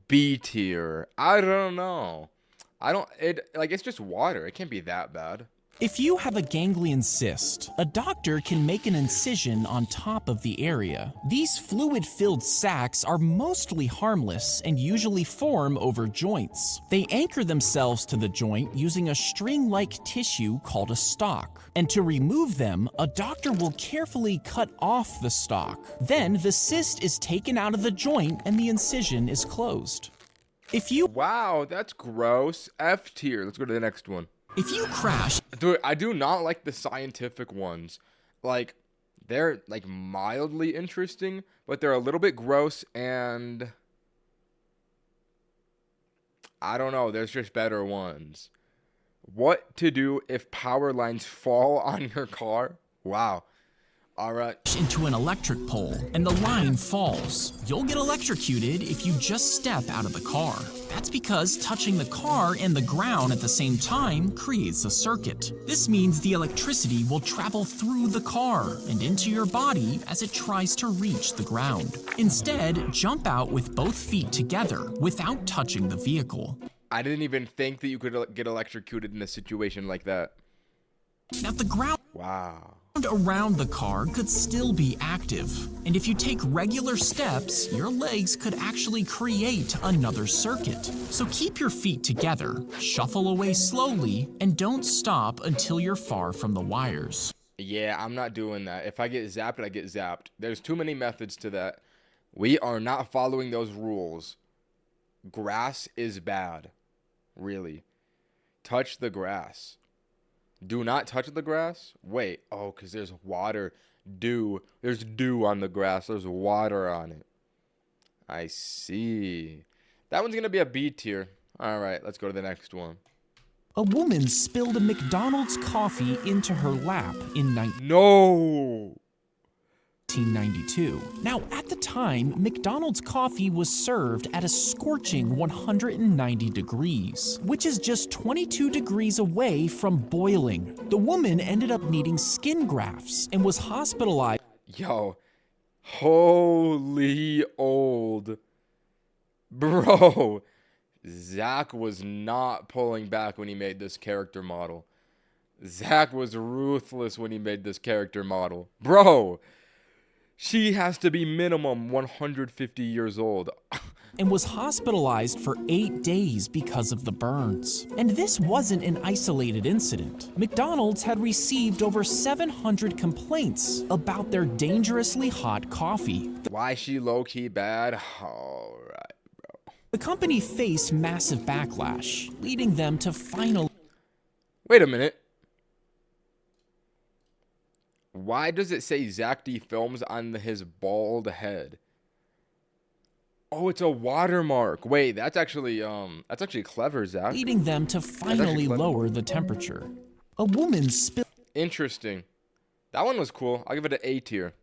B tier. I don't know. It's just water. It can't be that bad. If you have a ganglion cyst, a doctor can make an incision on top of the area. These fluid-filled sacs are mostly harmless and usually form over joints. They anchor themselves to the joint using a string-like tissue called a stalk. And to remove them, a doctor will carefully cut off the stalk. Then the cyst is taken out of the joint and the incision is closed. Wow, that's gross. F tier. Let's go to the next one. If you crash... Dude, I do not like the scientific ones. They're, mildly interesting, but they're a little bit gross, and... I don't know, there's just better ones. What to do if power lines fall on your car? Wow. All right. Into an electric pole, and the line falls. You'll get electrocuted if you just step out of the car. That's because touching the car and the ground at the same time creates a circuit. This means the electricity will travel through the car and into your body as it tries to reach the ground. Instead, jump out with both feet together without touching the vehicle. I didn't even think that you could get electrocuted in a situation like that. Now the ground around the car could still be active, and if you take regular steps, your legs could actually create another circuit. So keep your feet together, shuffle away slowly, and don't stop until you're far from the wires. Yeah, I'm not doing that. If I get zapped, I get zapped. There's too many methods to that. We are not following those rules. Grass is bad. Really. Touch the grass. Do not touch the grass? Wait. Oh, because there's water. Dew. There's dew on the grass. There's water on it. I see. That one's going to be a B tier. All right, let's go to the next one. A woman spilled a McDonald's coffee into her lap in No! 1992. Now, at the time, McDonald's coffee was served at a scorching 190 degrees, which is just 22 degrees away from boiling. The woman ended up needing skin grafts and was hospitalized. Yo, holy old. Bro, Zack was not pulling back when he made this character model. Zack was ruthless when he made this character model. Bro, she has to be minimum 150 years old. And was hospitalized for 8 days because of the burns. And this wasn't an isolated incident. McDonald's had received over 700 complaints about their dangerously hot coffee. Why she low-key bad? Alright, bro. The company faced massive backlash, leading them to finally... Wait a minute. Why does it say Zack D Films on his bald head? Oh, it's a watermark. Wait, that's actually clever, Zack. Leading them to finally lower the temperature. A woman spilled... Interesting. That one was cool. I'll give it an A tier.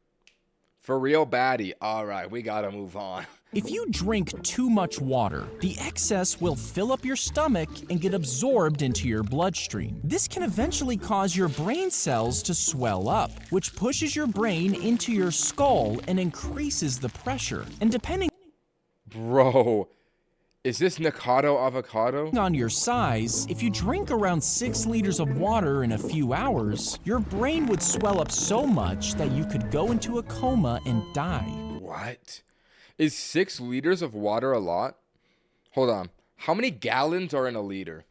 For real baddie. Alright, we gotta move on. If you drink too much water, the excess will fill up your stomach and get absorbed into your bloodstream. This can eventually cause your brain cells to swell up, which pushes your brain into your skull and increases the pressure. And depending Bro, is this Nikado avocado? on your size, if you drink around 6 liters of water in a few hours, your brain would swell up so much that you could go into a coma and die. What? Is 6 liters of water a lot? Hold on. How many gallons are in a liter?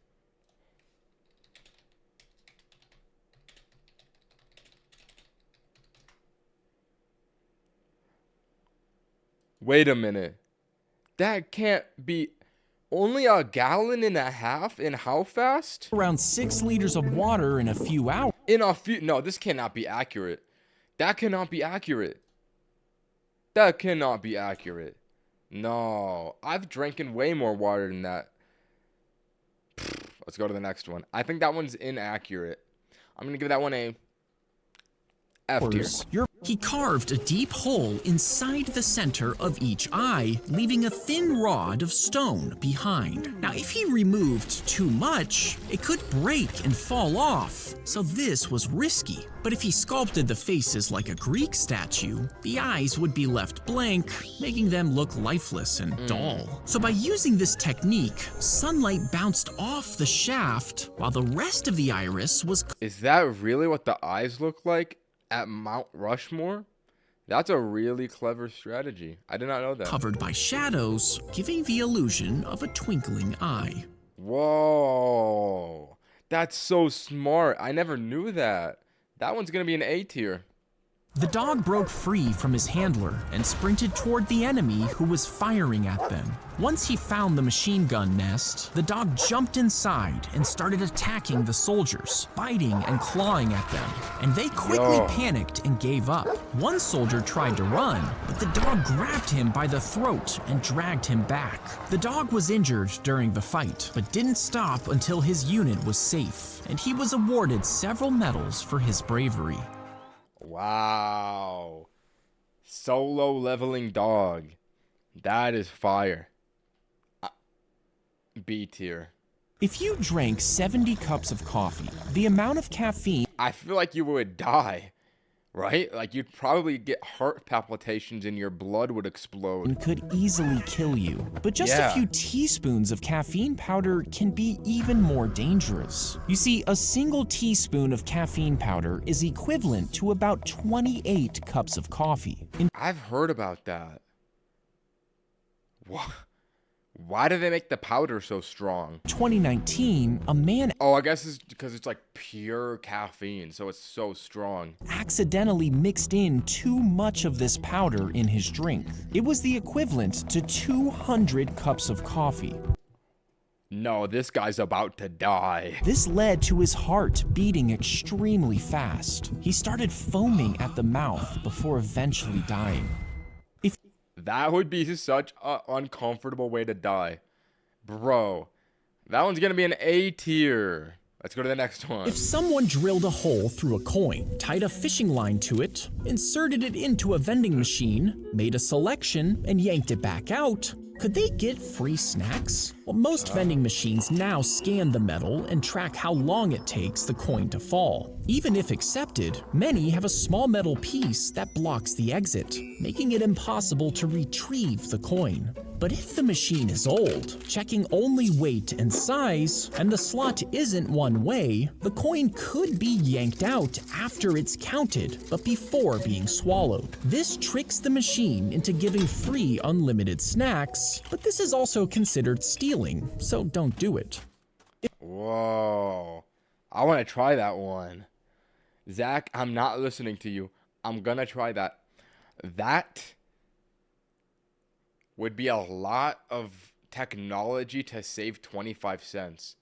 Wait a minute. That can't be only a gallon and a half in how fast? Around 6 liters of water in a few hours. No, this cannot be accurate. That cannot be accurate. That cannot be accurate. No, I've drinking way more water than that. Let's go to the next one. I think that one's inaccurate. I'm going to give that one a F tier. He carved a deep hole inside the center of each eye, leaving a thin rod of stone behind. Now, if he removed too much, it could break and fall off, so this was risky. But if he sculpted the faces like a Greek statue, the eyes would be left blank, making them look lifeless and dull. So by using this technique, sunlight bounced off the shaft, while the rest of the iris was... Is that really what the eyes look like at Mount Rushmore? That's a really clever strategy. I did not know that. Covered by shadows, giving the illusion of a twinkling eye. Whoa. That's so smart. I never knew that. That one's going to be an A tier. The dog broke free from his handler and sprinted toward the enemy who was firing at them. Once he found the machine gun nest, the dog jumped inside and started attacking the soldiers, biting and clawing at them, and they quickly panicked and gave up. One soldier tried to run, but the dog grabbed him by the throat and dragged him back. The dog was injured during the fight, but didn't stop until his unit was safe, and he was awarded several medals for his bravery. Wow. Solo leveling dog. That is fire. B tier. If you drank 70 cups of coffee, the amount of caffeine... I feel like you would die, right? Like you'd probably get heart palpitations and your blood would explode. ...could easily kill you. But just a few teaspoons of caffeine powder can be even more dangerous. You see, a single teaspoon of caffeine powder is equivalent to about 28 cups of coffee. I've heard about that. What? Why do they make the powder so strong? 2019, a man... Oh, I guess it's because it's like pure caffeine, so it's so strong. ...accidentally mixed in too much of this powder in his drink. It was the equivalent to 200 cups of coffee. No, this guy's about to die. This led to his heart beating extremely fast. He started foaming at the mouth before eventually dying. That would be such an uncomfortable way to die. Bro, that one's gonna be an A tier. Let's go to the next one. If someone drilled a hole through a coin, tied a fishing line to it, inserted it into a vending machine, made a selection, and yanked it back out, could they get free snacks? Well, most vending machines now scan the metal and track how long it takes the coin to fall. Even if accepted, many have a small metal piece that blocks the exit, making it impossible to retrieve the coin. But if the machine is old, checking only weight and size, and the slot isn't one way, the coin could be yanked out after it's counted, but before being swallowed. This tricks the machine into giving free unlimited snacks, but this is also considered stealing, so don't do it. Whoa. I want to try that one. Zach, I'm not listening to you. I'm gonna try that. That would be a lot of technology to save 25 cents.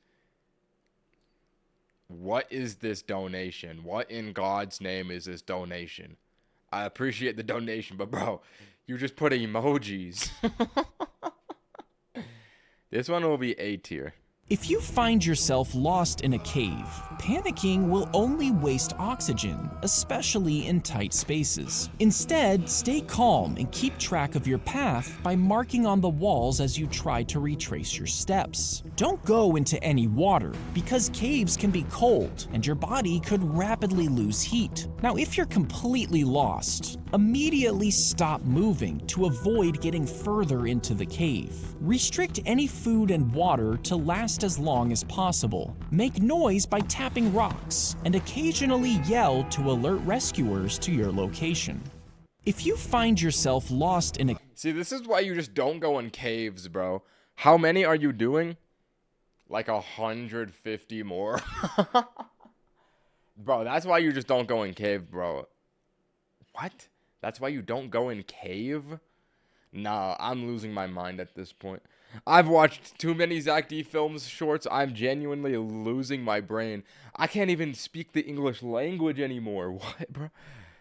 What is this donation? What in God's name is this donation? I appreciate the donation, but bro, you just put emojis. This one will be A tier. If you find yourself lost in a cave, panicking will only waste oxygen, especially in tight spaces. Instead, stay calm and keep track of your path by marking on the walls as you try to retrace your steps. Don't go into any water, because caves can be cold and your body could rapidly lose heat. Now, if you're completely lost, immediately stop moving to avoid getting further into the cave. Restrict any food and water to last as long as possible. Make noise by tapping rocks, and occasionally yell to alert rescuers to your location. If you find yourself lost in a... See, this is why you just don't go in caves, bro. How many are you doing? Like 150 more? Bro, that's why you just don't go in cave, bro. What? That's why you don't go in cave? Nah, I'm losing my mind at this point. I've watched too many Zack D films shorts. I'm genuinely losing my brain. I can't even speak the English language anymore. What, bro?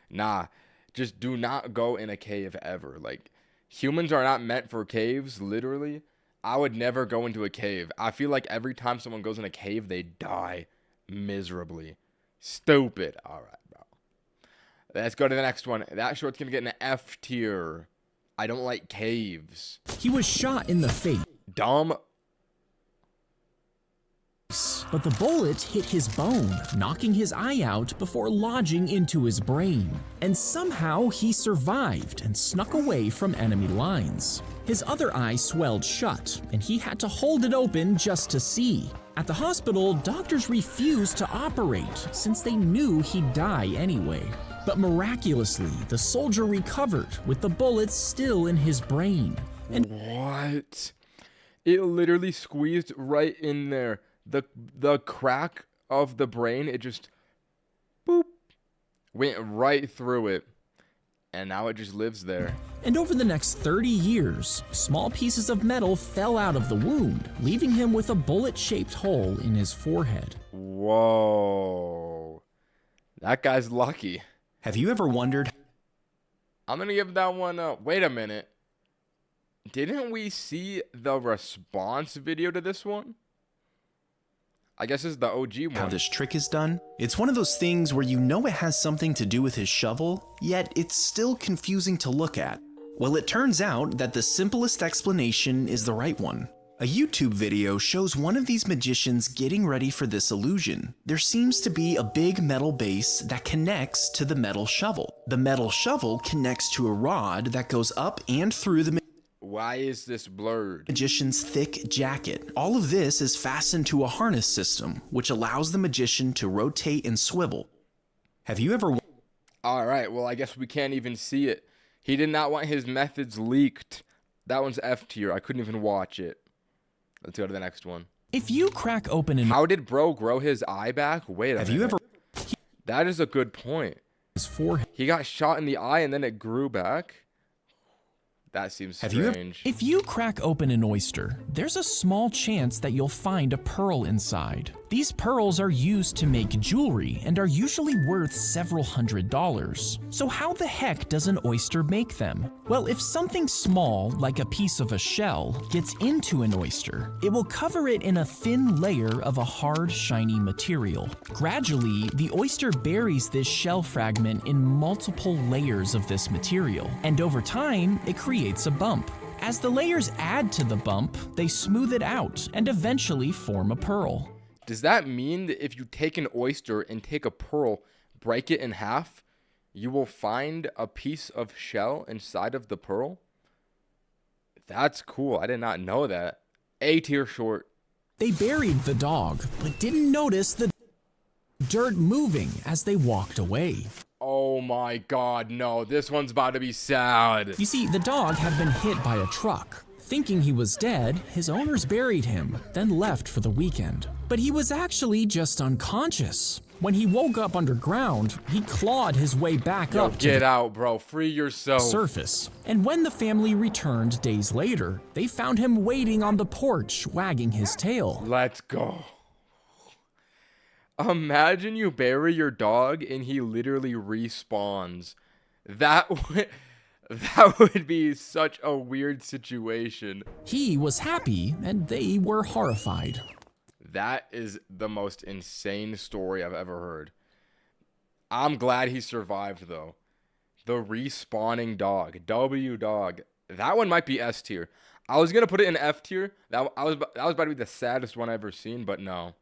Nah, just do not go in a cave ever. Like, humans are not meant for caves, literally. I would never go into a cave. I feel like every time someone goes in a cave, they die miserably. Stupid. All right, bro. Let's go to the next one. That short's gonna get an F tier. I don't like caves. He was shot in the face. Dumb. But the bullet hit his bone, knocking his eye out before lodging into his brain. And somehow he survived and snuck away from enemy lines. His other eye swelled shut, and he had to hold it open just to see. At the hospital, doctors refused to operate since they knew he'd die anyway. But miraculously, the soldier recovered with the bullets still in his brain. And what? It literally squeezed right in there. The crack of the brain, it just boop went right through it. And now it just lives there. And over the next 30 years, small pieces of metal fell out of the wound, leaving him with a bullet-shaped hole in his forehead. Whoa. That guy's lucky. Have you ever wondered? I'm gonna give that one a... Wait a minute. Didn't we see the response video to this one? I guess it's the OG one. How this trick is done? It's one of those things where you know it has something to do with his shovel, yet it's still confusing to look at. Well, it turns out that the simplest explanation is the right one. A YouTube video shows one of these magicians getting ready for this illusion. There seems to be a big metal base that connects to the metal shovel. The metal shovel connects to a rod that goes up and through the Why is this blurred? magician's thick jacket. All of this is fastened to a harness system, which allows the magician to rotate and swivel. Have you ever... Alright, well I guess we can't even see it. He did not want his methods leaked. That one's F tier. I couldn't even watch it. Let's go to the next one. If you crack open an... How did bro grow his eye back? Wait a minute. Have you ever... That is a good point. his forehead. He got shot in the eye and then it grew back? That seems strange. If you crack open an oyster, there's a small chance that you'll find a pearl inside. These pearls are used to make jewelry and are usually worth several $100s. So how the heck does an oyster make them? Well, if something small, like a piece of a shell, gets into an oyster, it will cover it in a thin layer of a hard, shiny material. Gradually, the oyster buries this shell fragment in multiple layers of this material, and over time, it creates a bump. As the layers add to the bump, they smooth it out and eventually form a pearl. Does that mean that if you take an oyster and take a pearl, break it in half, you will find a piece of shell inside of the pearl? That's cool. I did not know that. A tier short. They buried the dog, but didn't notice the dirt moving as they walked away. Oh my god, no. This one's about to be sad. You see, the dog had been hit by a truck. Thinking he was dead, his owners buried him, then left for the weekend. But he was actually just unconscious. When he woke up underground, he clawed his way back up to Get the out, bro. Free yourself. surface. And when the family returned days later, they found him waiting on the porch, wagging his tail. Let's go. Imagine you bury your dog and he literally respawns. That would be such a weird situation. He was happy, and they were horrified. That is the most insane story I've ever heard. I'm glad he survived, though. The respawning dog. W dog. That one might be S tier. I was going to put it in F tier. That was about to be the saddest one I've ever seen, but no.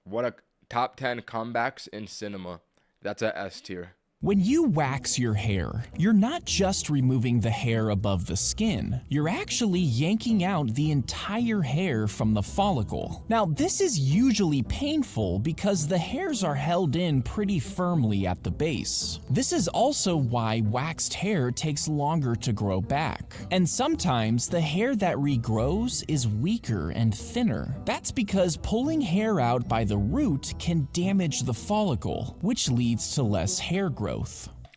What a top 10 comebacks in cinema. That's a S tier. When you wax your hair, you're not just removing the hair above the skin, you're actually yanking out the entire hair from the follicle. Now, this is usually painful because the hairs are held in pretty firmly at the base. This is also why waxed hair takes longer to grow back. And sometimes the hair that regrows is weaker and thinner. That's because pulling hair out by the root can damage the follicle, which leads to less hair growth.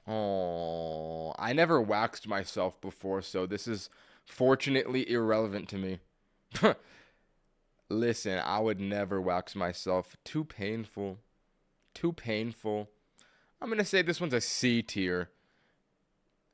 Oh, I never waxed myself before, so this is fortunately irrelevant to me. Listen, I would never wax myself. Too painful. Too painful. I'm going to say this one's a C tier.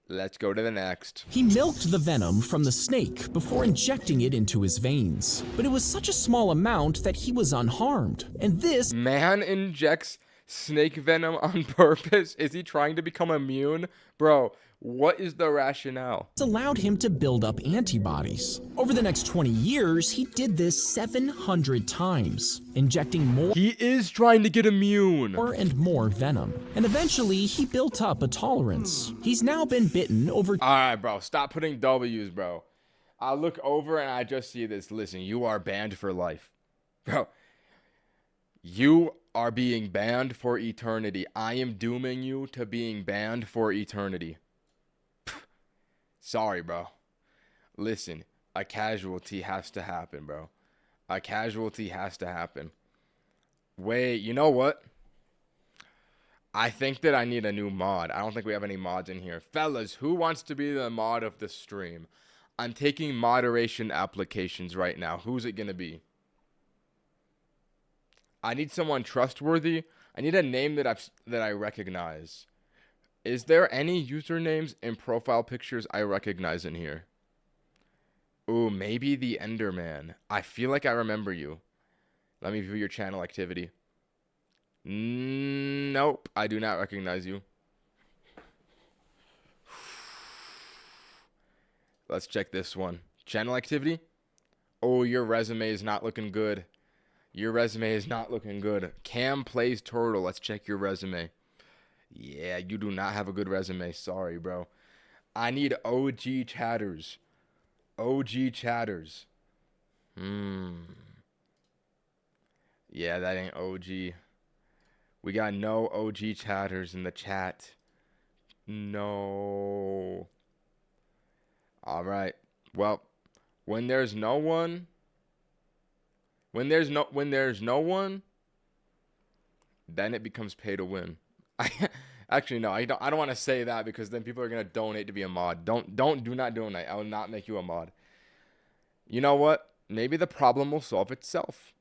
Let's go to the next. He milked the venom from the snake before injecting it into his veins, but it was such a small amount that he was unharmed. And this Man injects snake venom on purpose? Is he trying to become immune? Bro, what is the rationale? allowed him to build up antibodies. Over the next 20 years, he did this 700 times, injecting more He is trying to get immune. and more venom. And eventually, he built up a tolerance. He's now been bitten over Alright, bro, stop putting W's, bro. I look over and I just see this. Listen, you are banned for life. Bro, you are being banned for eternity. I am dooming you to being banned for eternity. Sorry, bro. Listen, a casualty has to happen, bro. A casualty has to happen. Wait, you know what? I think that I need a new mod. I don't think we have any mods in here. Fellas, who wants to be the mod of the stream? I'm taking moderation applications right now. Who's it going to be? I need someone trustworthy. I need a name that I recognize. Is there any usernames and profile pictures I recognize in here? Ooh, maybe the Enderman. I feel like I remember you. Let me view your channel activity. Nope, I do not recognize you. Let's check this one. Channel activity? Oh, your resume is not looking good. Your resume is not looking good. Cam plays Turtle. Let's check your resume. Yeah, you do not have a good resume. Sorry, bro. I need OG chatters. OG chatters. Yeah, that ain't OG. We got no OG chatters in the chat. No. All right. Well, when there's no one, then it becomes pay to win. Actually, no, I don't want to say that because then people are gonna donate to be a mod. Do not donate. I will not make you a mod. You know what? Maybe the problem will solve itself.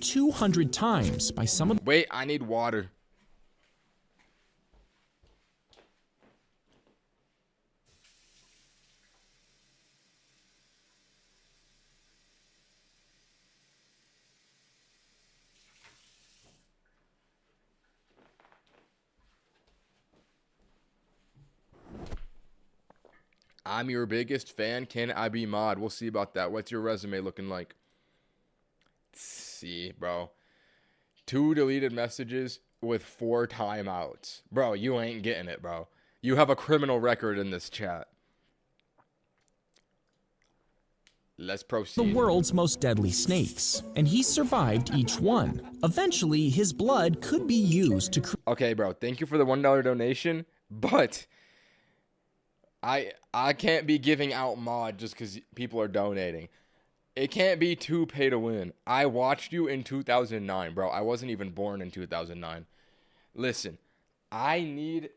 200 times by some of Wait, I need water. I'm your biggest fan. Can I be mod? We'll see about that. What's your resume looking like? Let's see, bro. 2 deleted messages with 4 timeouts. Bro, you ain't getting it, bro. You have a criminal record in this chat. Let's the proceed. world's most deadly snakes, and he survived each one. Eventually, his blood could be used to Okay, bro. Thank you for the $1 donation, but I can't be giving out mod just because people are donating. It can't be too pay to win. I watched you in 2009, bro. I wasn't even born in 2009. Listen, I need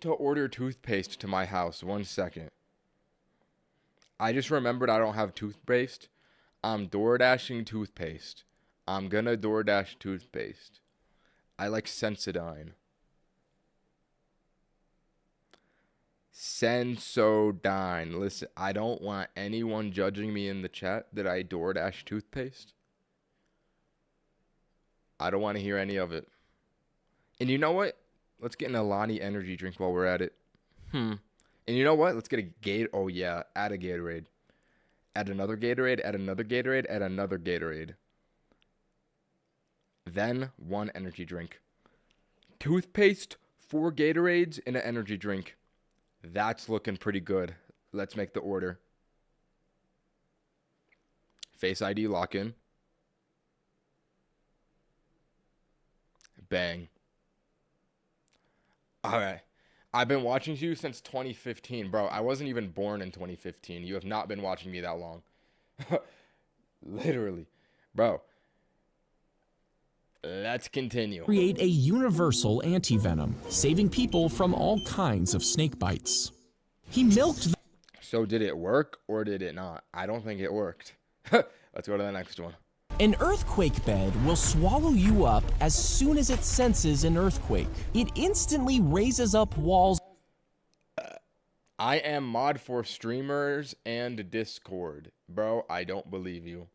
to order toothpaste to my house. 1 second. I just remembered I don't have toothpaste. I'm DoorDashing toothpaste. I'm gonna DoorDash toothpaste. I like Sensodyne. Sensodyne. Listen, I don't want anyone judging me in the chat that I DoorDash toothpaste. I don't want to hear any of it. And you know what? Let's get an Alani energy drink while we're at it. And you know what? Let's get a Gatorade. Oh, yeah. Add a Gatorade. Add another Gatorade. Add another Gatorade. Add another Gatorade. Then 1 energy drink. Toothpaste, 4 Gatorades, and an energy drink. That's looking pretty good. Let's make the order. Face ID lock-in. Bang. All right. I've been watching you since 2015. Bro, I wasn't even born in 2015. You have not been watching me that long. Literally. Bro. Let's continue. create a universal antivenom, saving people from all kinds of snake bites. He milked So did it work or did it not? I don't think it worked. Let's go to the next one. An earthquake bed will swallow you up as soon as it senses an earthquake. It instantly raises up walls. I am mod for streamers and Discord. Bro, I don't believe you.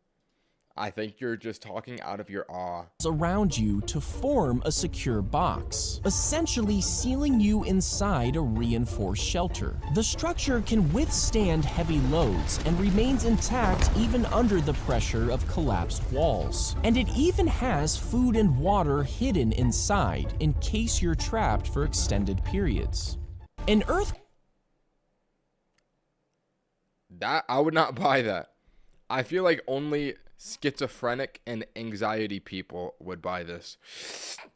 I think you're just talking out of your awe. Around you to form a secure box, essentially sealing you inside a reinforced shelter. The structure can withstand heavy loads and remains intact even under the pressure of collapsed walls. And it even has food and water hidden inside in case you're trapped for extended periods. An That I would not buy that. I feel like only schizophrenic and anxiety people would buy this. I'm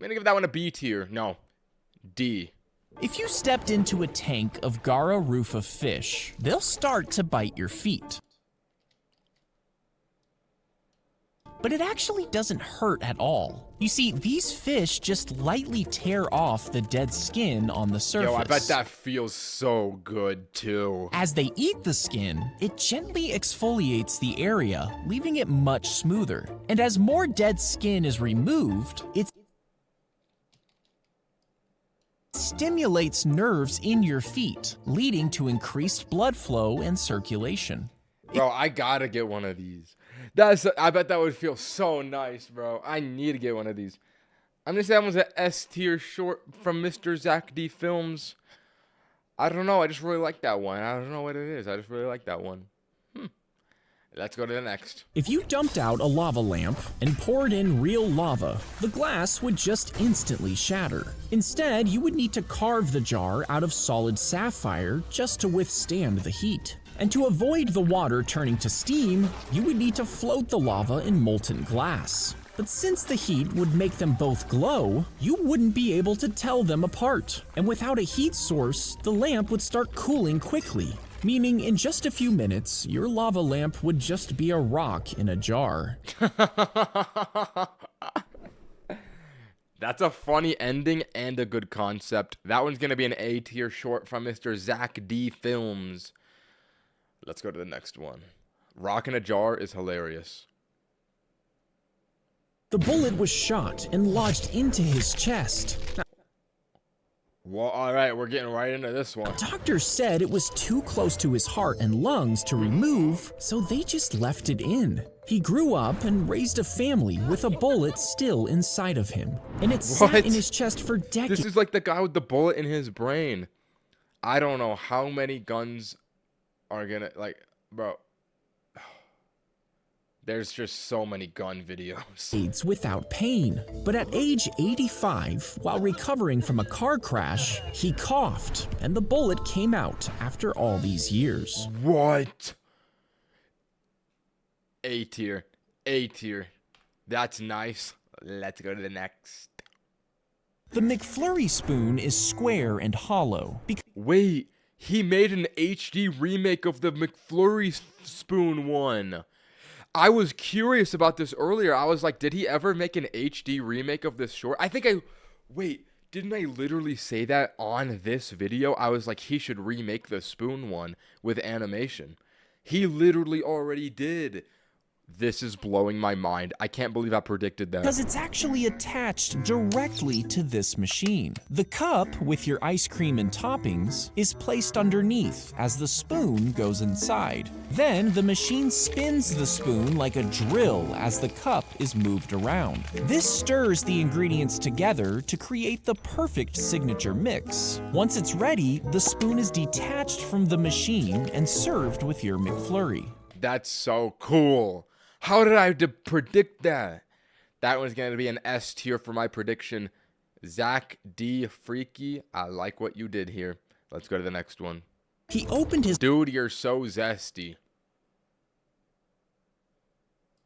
gonna give that one a B tier. No, D. If you stepped into a tank of Gara Rufa fish, they'll start to bite your feet. But it actually doesn't hurt at all. You see, these fish just lightly tear off the dead skin on the surface. Yo, I bet that feels so good too. As they eat the skin, it gently exfoliates the area, leaving it much smoother. And as more dead skin is removed, it stimulates nerves in your feet, leading to increased blood flow and circulation. Bro, I gotta get one of these. I bet that would feel so nice, bro. I need to get one of these. I'm gonna say that one's an S tier short from Mr. Zack D Films. I don't know. I just really like that one. I don't know what it is. I just really like that one. Let's go to the next. If you dumped out a lava lamp and poured in real lava, the glass would just instantly shatter. Instead, you would need to carve the jar out of solid sapphire just to withstand the heat. And to avoid the water turning to steam, you would need to float the lava in molten glass. But since the heat would make them both glow, you wouldn't be able to tell them apart. And without a heat source, the lamp would start cooling quickly, meaning in just a few minutes, your lava lamp would just be a rock in a jar. That's a funny ending and a good concept. That one's gonna be an A tier short from Mr. Zack D Films. Let's go to the next one. Rock in a jar is hilarious. The bullet was shot and lodged into his chest. Well, all right, we're getting right into this one. Doctors said it was too close to his heart and lungs to remove, so they just left it in. He grew up and raised a family with a bullet still inside of him, and it sat in his chest for decades. This is like the guy with the bullet in his brain. I don't know how many guns are gonna, like, bro. There's just so many gun videos. Without pain. But at age 85, while recovering from a car crash, he coughed, and the bullet came out after all these years. What? A tier. A tier. That's nice. Let's go to the next. The McFlurry spoon is square and hollow. Wait, he made an HD remake of the McFlurry spoon one. I was curious about this earlier. I was like, did he ever make an HD remake of this short? Wait, didn't I literally say that on this video? I was like, he should remake the spoon one with animation. He literally already did. This is blowing my mind. I can't believe I predicted that. Because it's actually attached directly to this machine. The cup with your ice cream and toppings is placed underneath as the spoon goes inside. Then the machine spins the spoon like a drill as the cup is moved around. This stirs the ingredients together to create the perfect signature mix. Once it's ready, the spoon is detached from the machine and served with your McFlurry. That's so cool. How did I predict that? That one's going to be an S tier for my prediction. Zack D. Freaky, I like what you did here. Let's go to the next one. He opened his... Dude, you're so zesty.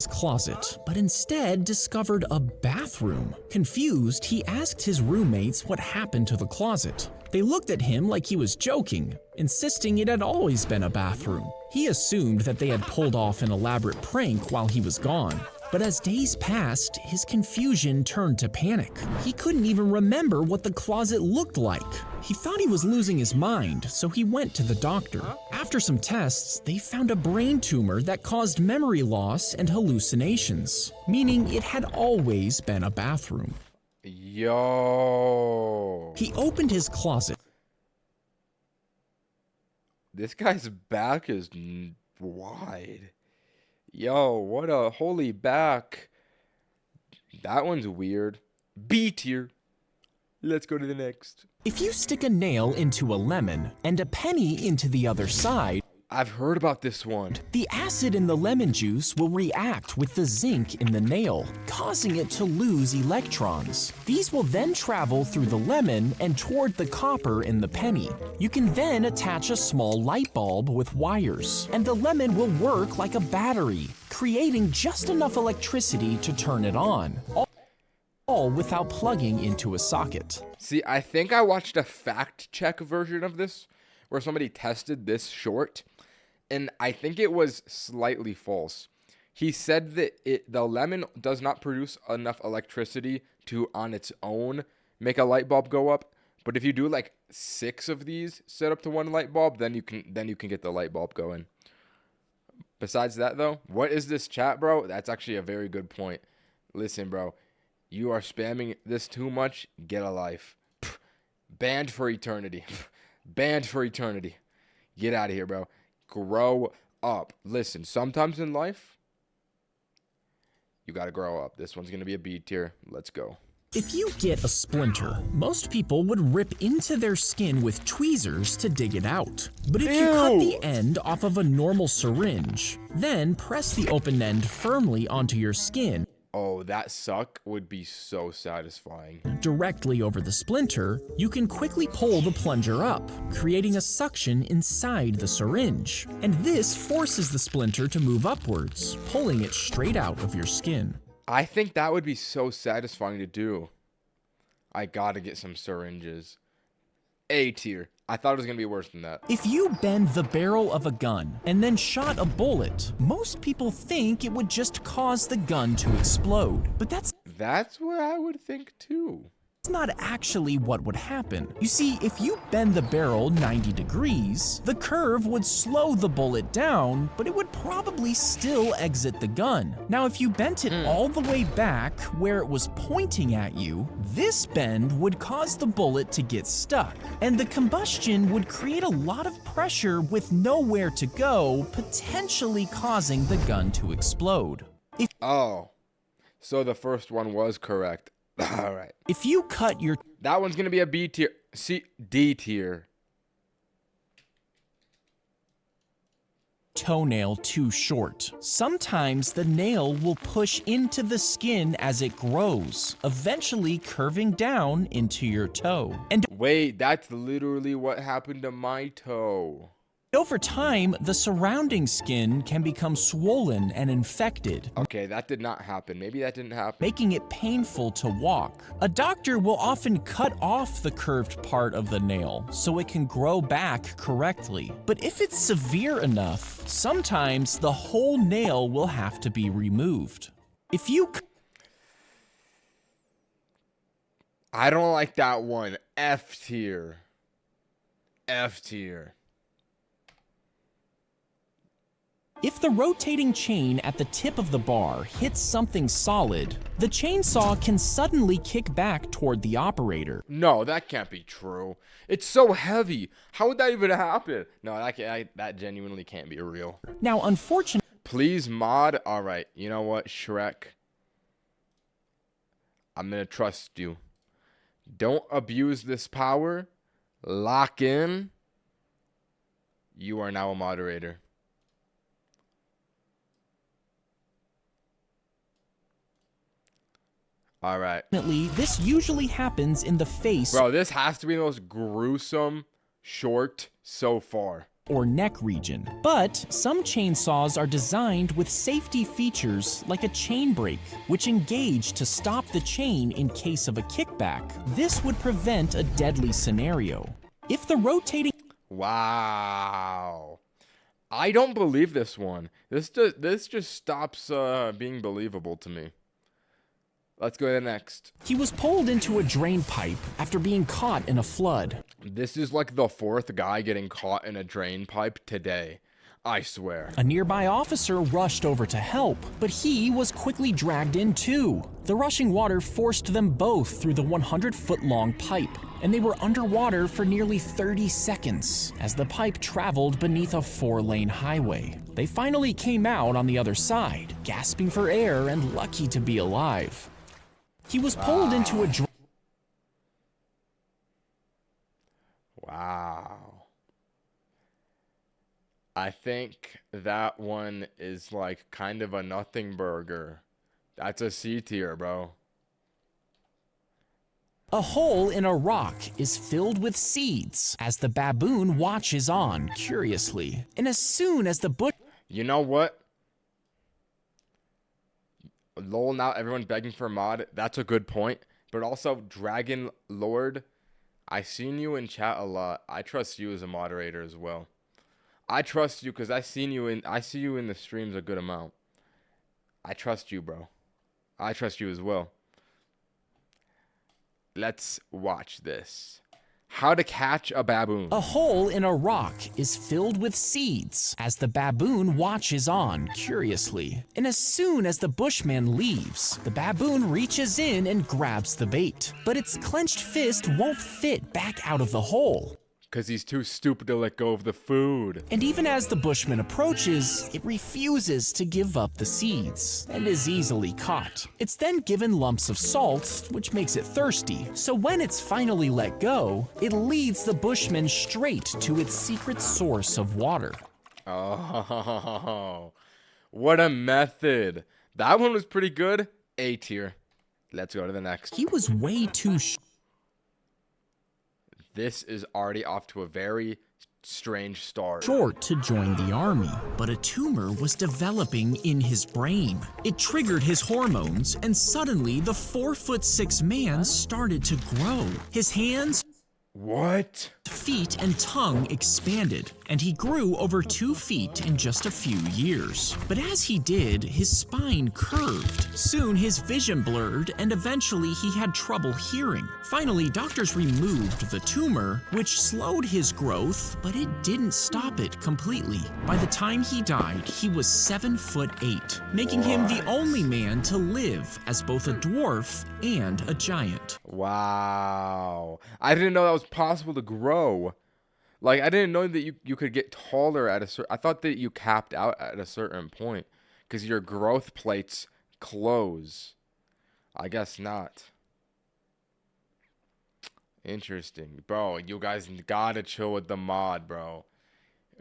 Closet, but instead discovered a bathroom. Confused, he asked his roommates what happened to the closet. They looked at him like he was joking, insisting it had always been a bathroom. He assumed that they had pulled off an elaborate prank while he was gone. But as days passed, his confusion turned to panic. He couldn't even remember what the closet looked like. He thought he was losing his mind, so he went to the doctor. After some tests, they found a brain tumor that caused memory loss and hallucinations, meaning it had always been a bathroom. Yo. He opened his closet. This guy's back is wide. Yo, what a holy back. That one's weird. B tier. Let's go to the next. If you stick a nail into a lemon and a penny into the other side, I've heard about this one. The acid in the lemon juice will react with the zinc in the nail, causing it to lose electrons. These will then travel through the lemon and toward the copper in the penny. You can then attach a small light bulb with wires, and the lemon will work like a battery, creating just enough electricity to turn it on. All without plugging into a socket. See, I think I watched a fact check version of this where somebody tested this short, and I think it was slightly false. He said that the lemon does not produce enough electricity to on its own make a light bulb go up, but if you do like 6 of these set up to one light bulb, then you can get the light bulb going. Besides that though, what is this chat, bro? That's actually a very good point. Listen, bro, you are spamming this too much, get a life. Banned for eternity. Banned for eternity. Get out of here, bro. Grow up. Listen, sometimes in life, you gotta grow up. This one's gonna be a B tier. Let's go. If you get a splinter, most people would rip into their skin with tweezers to dig it out. But if you cut the end off of a normal syringe, then press the open end firmly onto your skin, oh, that suck would be so satisfying. Directly over the splinter, you can quickly pull the plunger up, creating a suction inside the syringe. And this forces the splinter to move upwards, pulling it straight out of your skin. I think that would be so satisfying to do. I gotta get some syringes. A tier. I thought it was gonna be worse than that. If you bend the barrel of a gun and then shot a bullet, most people think it would just cause the gun to explode. But that's what I would think too. It's not actually what would happen. You see, if you bend the barrel 90 degrees, the curve would slow the bullet down, but it would probably still exit the gun. Now, if you bent it all the way back where it was pointing at you, this bend would cause the bullet to get stuck, and the combustion would create a lot of pressure with nowhere to go, potentially causing the gun to explode. Oh, so the first one was correct. All right. If you cut your... That one's going to be a B tier. D tier. Toenail too short. Sometimes the nail will push into the skin as it grows, eventually curving down into your toe. And wait, that's literally what happened to my toe. Over time, the surrounding skin can become swollen and infected. Okay, that did not happen. Maybe that didn't happen. Making it painful to walk. A doctor will often cut off the curved part of the nail so it can grow back correctly. But if it's severe enough, sometimes the whole nail will have to be removed. If you... I don't like that one. F tier. F tier. If the rotating chain at the tip of the bar hits something solid, the chainsaw can suddenly kick back toward the operator. No, that can't be true. It's so heavy. How would that even happen? No, that genuinely can't be real. Now, unfortunately... Please mod. All right, you know what, Shrek? I'm going to trust you. Don't abuse this power. Lock in. You are now a moderator. All right. This usually happens in the face. Bro, this has to be the most gruesome short so far. Or neck region. But some chainsaws are designed with safety features like a chain brake, which engage to stop the chain in case of a kickback. This would prevent a deadly scenario. If the rotating... Wow. I don't believe this one. This just stops being believable to me. Let's go to the next. He was pulled into a drain pipe after being caught in a flood. This is like the fourth guy getting caught in a drain pipe today. I swear. A nearby officer rushed over to help, but he was quickly dragged in too. The rushing water forced them both through the 100-foot-long pipe, and they were underwater for nearly 30 seconds as the pipe traveled beneath a 4-lane highway. They finally came out on the other side, gasping for air and lucky to be alive. He was pulled into a... Wow. I think that one is like kind of a nothing burger. That's a C tier, bro. A hole in a rock is filled with seeds as the baboon watches on curiously. And as soon as the bush... You know what? Lol, now everyone's begging for a mod. That's a good point. But also, Dragon Lord, I seen you in chat a lot. I trust you as a moderator as well. I trust you because I see you in the streams a good amount. I trust you, bro. I trust you as well. Let's watch this. How to catch a baboon. A hole in a rock is filled with seeds as the baboon watches on curiously. And as soon as the bushman leaves, the baboon reaches in and grabs the bait. But its clenched fist won't fit back out of the hole. Because he's too stupid to let go of the food. And even as the bushman approaches, it refuses to give up the seeds and is easily caught. It's then given lumps of salt, which makes it thirsty. So when it's finally let go, it leads the bushman straight to its secret source of water. Oh, what a method. That one was pretty good. A tier. Let's go to the next. He was way too This is already off to a very strange start. Short to join the army, but a tumor was developing in his brain. It triggered his hormones, and suddenly the 4'6" man started to grow. His hands... What? feet and tongue expanded, and he grew over 2 feet in just a few years. But as he did, his spine curved. Soon his vision blurred, and eventually he had trouble hearing. Finally, doctors removed the tumor, which slowed his growth, but it didn't stop it completely. By the time he died, he was 7'8", making him the only man to live as both a dwarf and a giant. Wow. I didn't know that was possible to grow. Like, I didn't know that you could get taller at a certain... I thought that you capped out at a certain point because your growth plates close. I guess not. Interesting. Bro, you guys gotta chill with the mod, bro.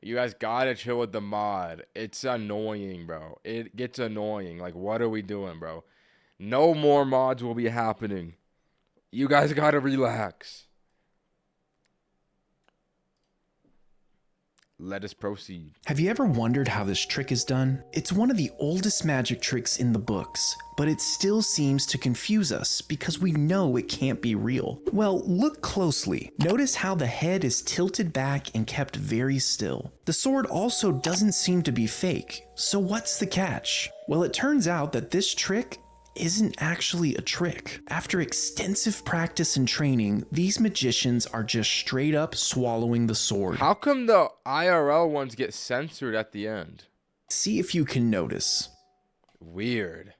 You guys gotta chill with the mod. It's annoying, bro. It gets annoying. Like, what are we doing, bro? No more mods will be happening. You guys gotta relax. Let us proceed. Have you ever wondered how this trick is done? It's one of the oldest magic tricks in the books, but it still seems to confuse us because we know it can't be real. Well, look closely. Notice how the head is tilted back and kept very still. The sword also doesn't seem to be fake. So what's the catch? Well, it turns out that this trick isn't actually a trick. After extensive practice and training, these magicians are just straight up swallowing the sword. How come the IRL ones get censored at the end? See if you can notice. Weird.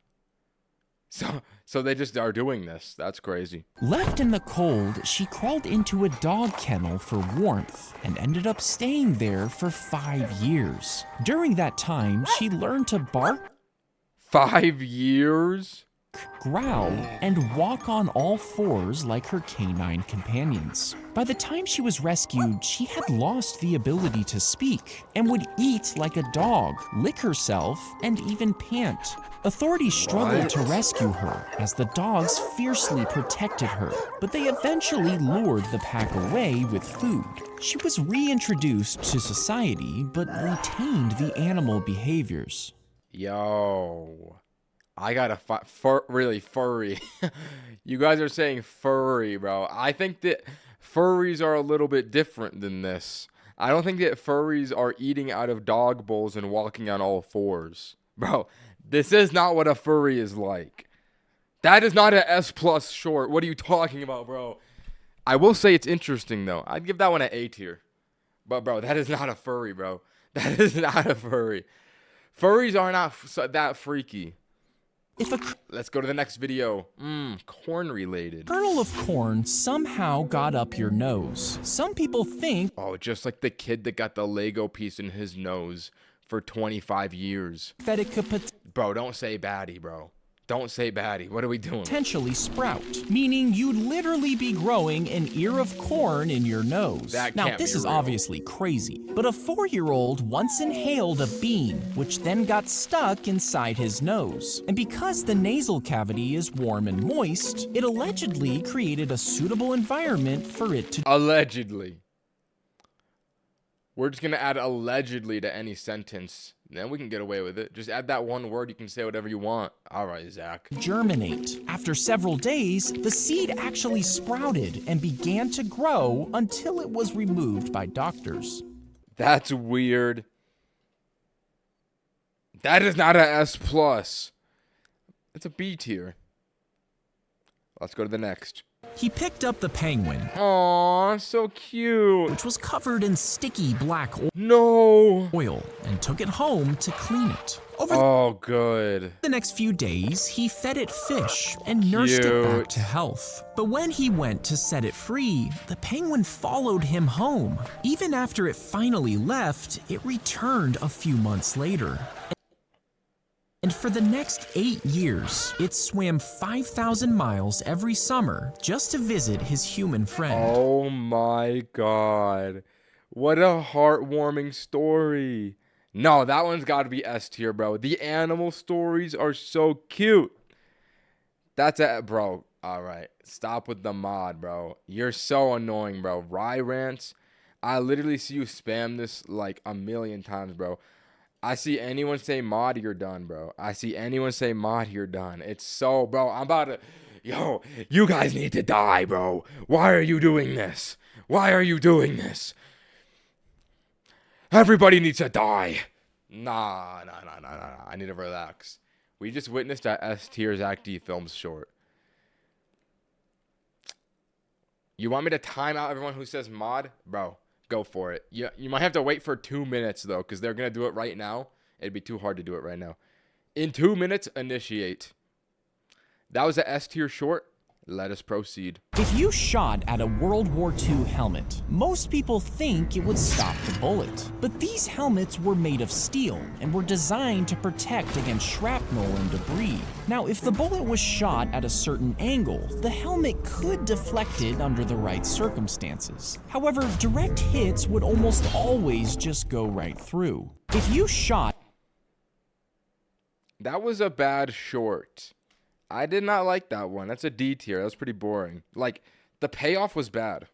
So they just are doing this. That's crazy. Left in the cold, she crawled into a dog kennel for warmth and ended up staying there for 5 years. During that time, she learned to bark, 5 years? growl, and walk on all fours like her canine companions. By the time she was rescued, she had lost the ability to speak and would eat like a dog, lick herself, and even pant. Authorities struggled to rescue her as the dogs fiercely protected her, but they eventually lured the pack away with food. She was reintroduced to society but retained the animal behaviors. Yo, I got a really furry. You guys are saying furry, bro. I think that furries are a little bit different than this. I don't think that furries are eating out of dog bowls and walking on all fours. Bro, this is not what a furry is like. That is not an S+ short. What are you talking about, bro? I will say it's interesting, though. I'd give that one an A tier. But, bro, that is not a furry, bro. That is not a furry. Furries are not that freaky. Let's go to the next video. Corn related. Kernel of corn somehow got up your nose. Some people think, oh, just like the kid that got the Lego piece in his nose for 25 years. that it could Bro, don't say baddie, bro. Don't say baddie. What are we doing? potentially sprout, meaning you'd literally be growing an ear of corn in your nose. That now, can't this be is real. obviously crazy, but a 4-year-old once inhaled a bean, which then got stuck inside his nose. And because the nasal cavity is warm and moist, it allegedly created a suitable environment for it to Allegedly. We're just going to add allegedly to any sentence. Then we can get away with it. Just add that one word. You can say whatever you want. All right, Zach. germinate. After several days, the seed actually sprouted and began to grow until it was removed by doctors. That's weird. That is not an S+. It's a B tier. Let's go to the next. He picked up the penguin, Aw, so cute. which was covered in sticky black No. oil, and took it home to clean it. Over Oh, good. the next few days, he fed it fish and nursed it back Cute. to health. But when he went to set it free, the penguin followed him home. Even after it finally left, it returned a few months later. And for the next 8 years, it swam 5,000 miles every summer just to visit his human friend. Oh my god. What a heartwarming story. No, that one's got to be S tier, bro. The animal stories are so cute. That's a bro. All right. Stop with the mod, bro. You're so annoying, bro. Rye rants. I literally see you spam this like a million times, bro. I see anyone say mod, you're done, bro. I see anyone say mod, you're done. It's so, bro, I'm about to, yo, you guys need to die, bro. Why are you doing this? Why are you doing this? Everybody needs to die. Nah. I need to relax. We just witnessed a S tier Zack D Films short. You want me to time out everyone who says mod? Bro, go for it. You might have to wait for 2 minutes, though, because they're going to do it right now. It'd be too hard to do it right now. In 2 minutes, initiate. That was a S tier short. Let us proceed. If you shot at a World War II helmet, most people think it would stop the bullet. But these helmets were made of steel and were designed to protect against shrapnel and debris. Now, if the bullet was shot at a certain angle, the helmet could deflect it under the right circumstances. However, direct hits would almost always just go right through. If you shot... That was a bad short. I did not like that one. That's a D tier. That was pretty boring. Like, the payoff was bad.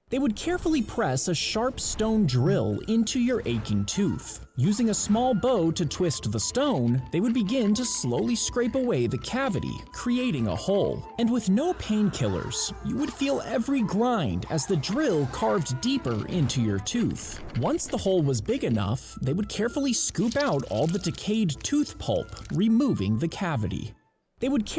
They would carefully press a sharp stone drill into your aching tooth. Using a small bow to twist the stone, they would begin to slowly scrape away the cavity, creating a hole. And with no painkillers, you would feel every grind as the drill carved deeper into your tooth. Once the hole was big enough, they would carefully scoop out all the decayed tooth pulp, removing the cavity. They would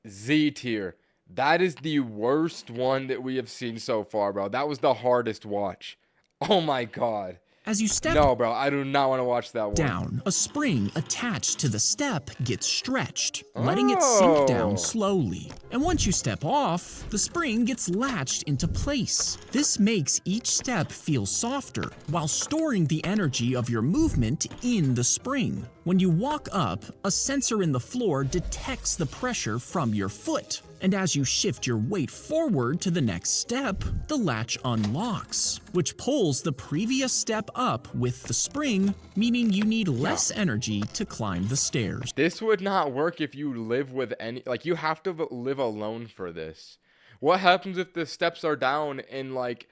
Z tier. That is the worst one that we have seen so far, bro. That was the hardest watch. Oh my god. As you step No, bro, I do not want to watch that one. down, a spring attached to the step gets stretched, letting it sink down slowly. And once you step off, the spring gets latched into place. This makes each step feel softer while storing the energy of your movement in the spring. When you walk up, a sensor in the floor detects the pressure from your foot. And as you shift your weight forward to the next step, the latch unlocks, which pulls the previous step up with the spring, meaning you need less energy to climb the stairs. This would not work if you live with any... Like, you have to live alone for this. What happens if the steps are down and, like,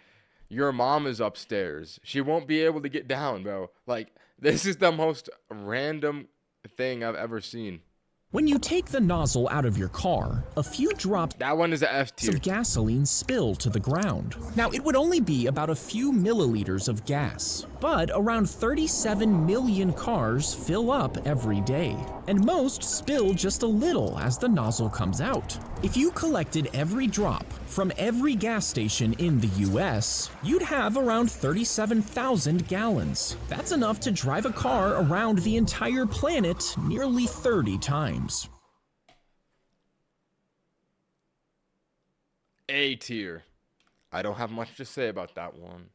your mom is upstairs? She won't be able to get down, bro. Like, this is the most random thing I've ever seen. When you take the nozzle out of your car, a few drops That one is a F tier. of gasoline spill to the ground. Now, it would only be about a few milliliters of gas, but around 37 million cars fill up every day, and most spill just a little as the nozzle comes out. If you collected every drop from every gas station in the US, you'd have around 37,000 gallons. That's enough to drive a car around the entire planet nearly 30 times. A tier. I don't have much to say about that one.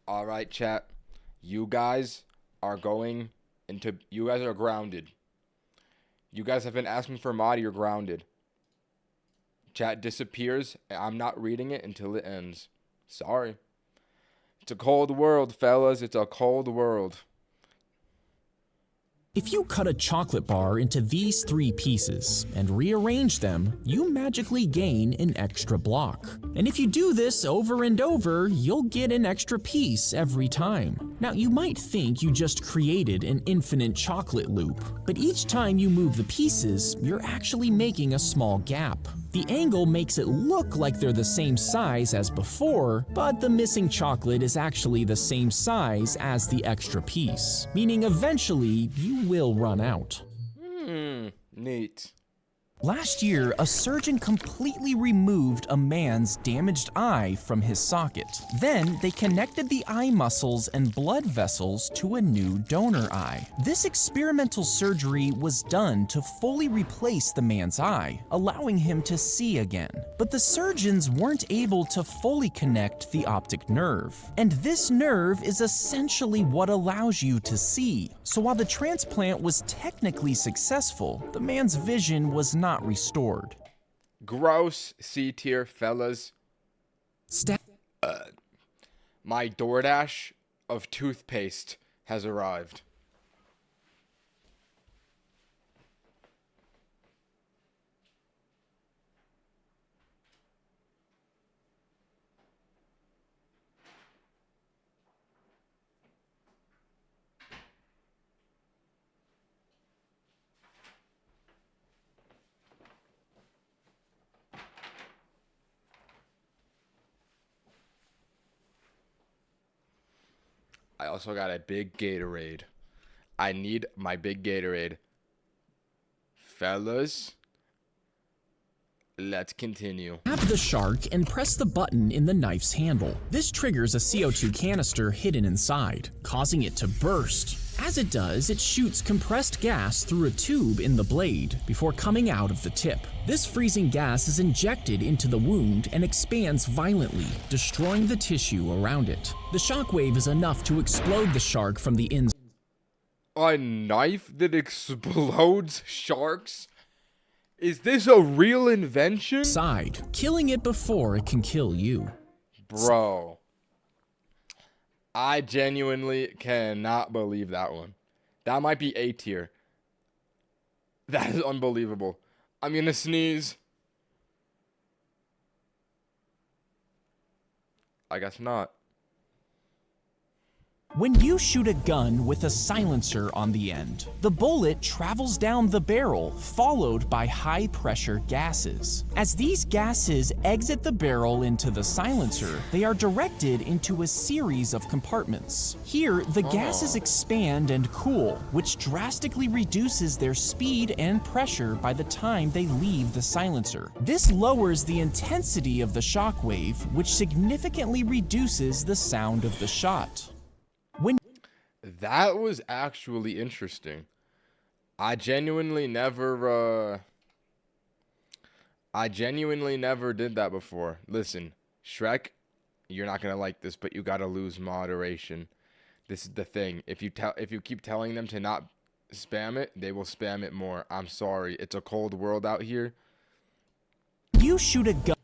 All right, chat. You guys are grounded. You guys have been asking for mod, you're grounded. Chat disappears. I'm not reading it until it ends. Sorry. It's a cold world, fellas. It's a cold world. If you cut a chocolate bar into these 3 pieces and rearrange them, you magically gain an extra block. And if you do this over and over, you'll get an extra piece every time. Now, you might think you just created an infinite chocolate loop, but each time you move the pieces, you're actually making a small gap. The angle makes it look like they're the same size as before, but the missing chocolate is actually the same size as the extra piece, meaning eventually you will run out. Neat. Last year, a surgeon completely removed a man's damaged eye from his socket. Then, they connected the eye muscles and blood vessels to a new donor eye. This experimental surgery was done to fully replace the man's eye, allowing him to see again. But the surgeons weren't able to fully connect the optic nerve. And this nerve is essentially what allows you to see. So while the transplant was technically successful, the man's vision was not restored. Gross. C tier, fellas. My DoorDash of toothpaste has arrived. I also got a big Gatorade. I need my big Gatorade. Fellas, let's continue. Grab the shark and press the button in the knife's handle. This triggers a CO2 canister hidden inside, causing it to burst. As it does, it shoots compressed gas through a tube in the blade before coming out of the tip. This freezing gas is injected into the wound and expands violently, destroying the tissue around it. The shockwave is enough to explode the shark from the inside. A knife that sharks? Is this a real invention? Killing it before it can kill you. Bro. I genuinely cannot believe that one. That might be A tier. That is unbelievable. I'm gonna sneeze. I guess not. When you shoot a gun with a silencer on the end, the bullet travels down the barrel, followed by high-pressure gases. As these gases exit the barrel into the silencer, they are directed into a series of compartments. Here, the gases expand and cool, which drastically reduces their speed and pressure by the time they leave the silencer. This lowers the intensity of the shockwave, which significantly reduces the sound of the shot. That was actually interesting. I genuinely never did that before. Listen, Shrek, you're not gonna like this, but you gotta lose moderation. This is the thing. If you keep telling them to not spam it, they will spam it more. I'm sorry. It's a cold world out here. You shoot a gun.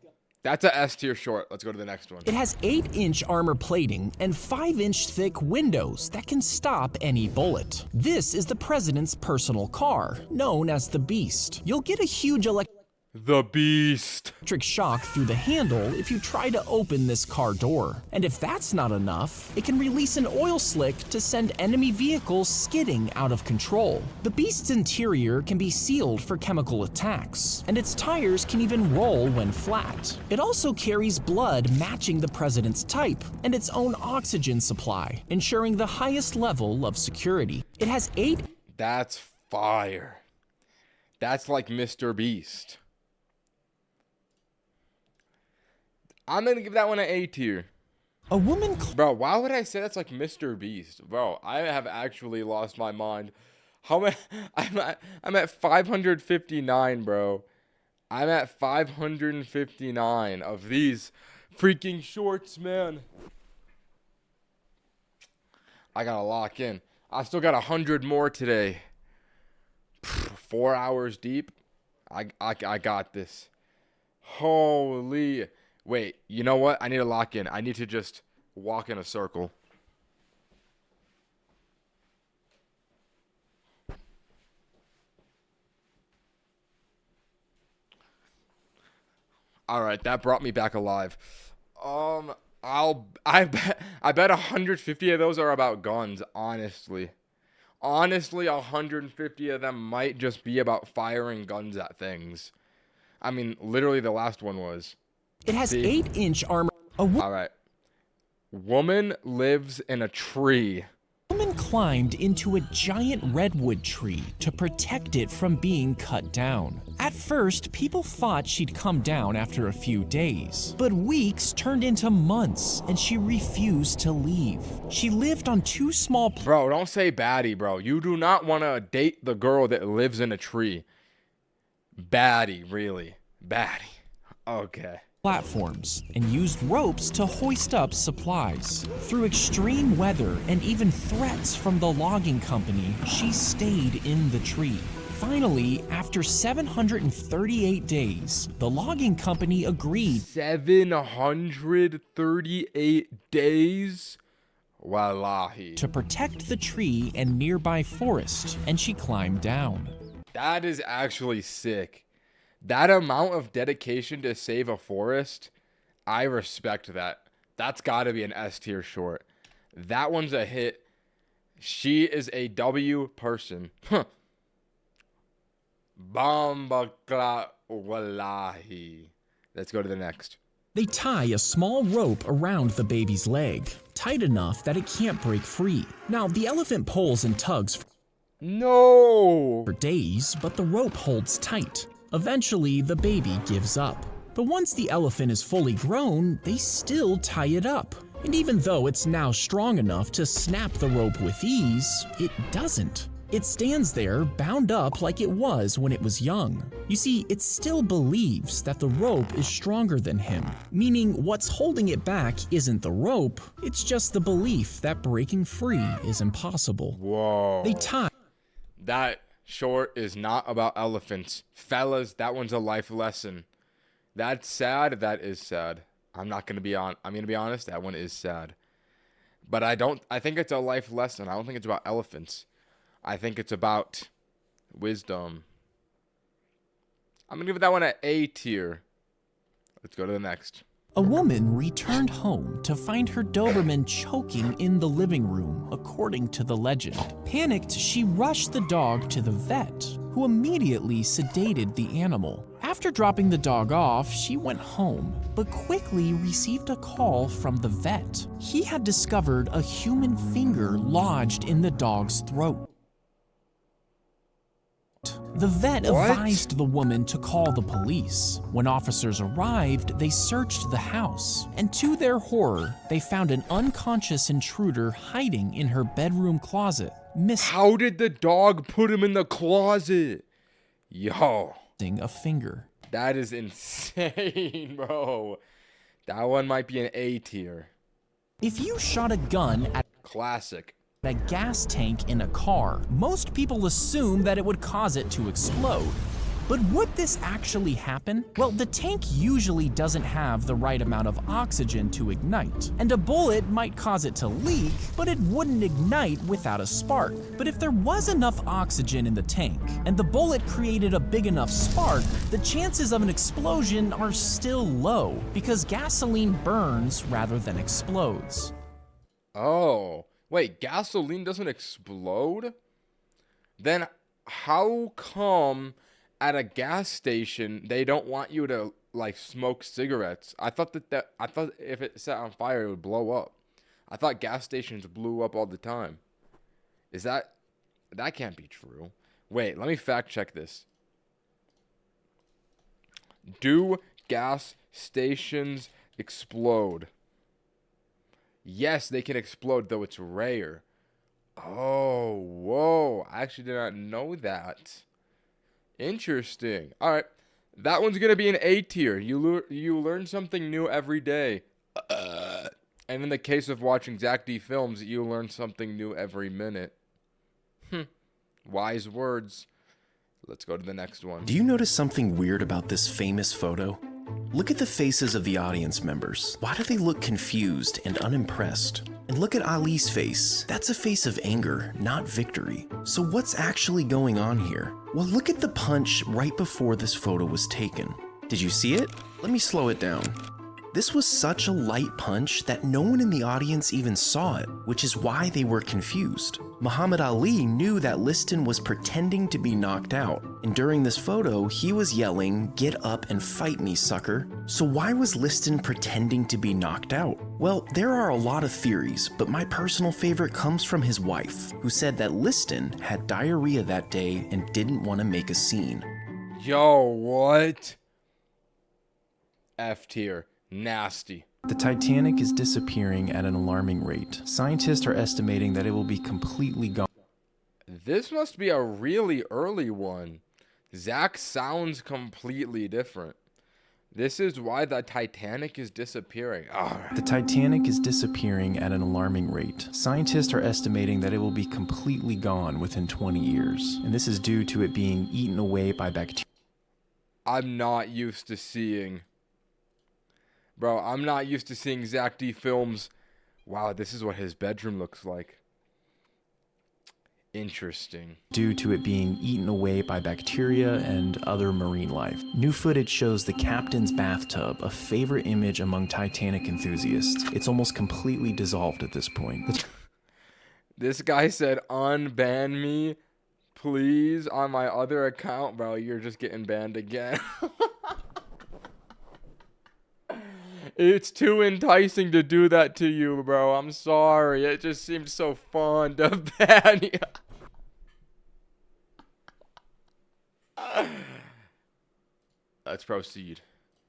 That's a S tier short. Let's go to the next one. It has 8-inch armor plating and 5-inch thick windows that can stop any bullet. This is the president's personal car, known as the Beast. You'll get a huge The Beast. electric shock through the handle if you try to open this car door. And if that's not enough, it can release an oil slick to send enemy vehicles skidding out of control. The Beast's interior can be sealed for chemical attacks, and its tires can even roll when flat. It also carries blood matching the president's type and its own oxygen supply, ensuring the highest level of security. It has 8. That's fire. That's like Mr. Beast. I'm gonna give that one an A tier. A woman. Bro, why would I say that's like Mr. Beast? Bro, I have actually lost my mind. I'm at 559, bro. I'm at 559 of these freaking shorts, man. I gotta lock in. I still got 100 more today. 4 hours deep. I got this. Holy. Wait, you know what? I need to lock in. I need to just walk in a circle. All right, that brought me back alive. I bet 150 of those are about guns, honestly. Honestly, 150 of them might just be about firing guns at things. I mean, literally the last one was. It has 8-inch armor. All right. Woman lives in a tree. A woman climbed into a giant redwood tree to protect it from being cut down. At first, people thought she'd come down after a few days, but weeks turned into months and she refused to leave. She lived on 2 small Bro, don't say baddie, bro. You do not want to date the girl that lives in a tree. Baddie, really. Baddie. Okay. Platforms and used ropes to hoist up supplies. Through extreme weather and even threats from the logging company, she stayed in the tree. Finally, after 738 days, the logging company agreed. 738 days? Wallahi. To protect the tree and nearby forest, and she climbed down. That is actually sick. That amount of dedication to save a forest, I respect that. That's got to be an S tier short. That one's a hit. She is a W person. Huh. Bambakla wallahi. Let's go to the next. They tie a small rope around the baby's leg, tight enough that it can't break free. Now, the elephant pulls and tugs No! for days, but the rope holds tight. Eventually, the baby gives up. But once the elephant is fully grown, they still tie it up. And even though it's now strong enough to snap the rope with ease, it doesn't. It stands there bound up like it was when it was young. You see, it still believes that the rope is stronger than him, meaning what's holding it back isn't the rope, it's just the belief that breaking free is impossible. Whoa. They tie. That short is not about elephants. Fellas, that one's a life lesson. That's sad. That is sad. I'm gonna be honest, that one is sad. But I think it's a life lesson. I don't think it's about elephants. I think it's about wisdom. I'm gonna give that one an A tier. Let's go to the next. A woman returned home to find her Doberman choking in the living room, according to the legend. Panicked, she rushed the dog to the vet, who immediately sedated the animal. After dropping the dog off, she went home, but quickly received a call from the vet. He had discovered a human finger lodged in the dog's throat. The vet advised the woman to call the police. When officers arrived, they searched the house, and to their horror, they found an unconscious intruder hiding in her bedroom closet. How did the dog put him in the closet? Yo. A finger. That is insane, bro. That one might be an A tier. If you shot a gun at classic. A gas tank in a car, most people assume that it would cause it to explode. But would this actually happen? Well, the tank usually doesn't have the right amount of oxygen to ignite, and a bullet might cause it to leak, but it wouldn't ignite without a spark. But if there was enough oxygen in the tank, and the bullet created a big enough spark, the chances of an explosion are still low, because gasoline burns rather than explodes. Oh. Wait, gasoline doesn't explode? Then how come at a gas station they don't want you to like smoke cigarettes? I thought if it set on fire it would blow up. I thought gas stations blew up all the time. That can't be true. Wait, let me fact check this. Do gas stations explode? Yes, they can explode, though it's rare. Oh, whoa. I actually did not know that. Interesting. All right. That one's going to be an A tier. You learn something new every day. And in the case of watching Zack D films, you learn something new every minute. Wise words. Let's go to the next one. Do you notice something weird about this famous photo? Look at the faces of the audience members. Why do they look confused and unimpressed? And look at Ali's face. That's a face of anger, not victory. So what's actually going on here? Well, look at the punch right before this photo was taken. Did you see it? Let me slow it down. This was such a light punch that no one in the audience even saw it, which is why they were confused. Muhammad Ali knew that Liston was pretending to be knocked out, and during this photo, he was yelling, "Get up and fight me, sucker." So why was Liston pretending to be knocked out? Well, there are a lot of theories, but my personal favorite comes from his wife, who said that Liston had diarrhea that day and didn't want to make a scene. Yo, what? F tier. Nasty. The Titanic is disappearing at an alarming rate. Scientists are estimating that it will be completely gone. This must be a really early one. Zack sounds completely different. This is why the Titanic is disappearing. The Titanic is disappearing at an alarming rate. Scientists are estimating that it will be completely gone within 20 years, and this is due to it being eaten away by bacteria. I'm not used to seeing Zack D films. Wow, this is what his bedroom looks like. Interesting. Due to it being eaten away by bacteria and other marine life. New footage shows the captain's bathtub, a favorite image among Titanic enthusiasts. It's almost completely dissolved at this point. This guy said, "Unban me, please, on my other account." Bro, you're just getting banned again. It's too enticing to do that to you, bro. I'm sorry. It just seems so fun to ban you. Let's proceed.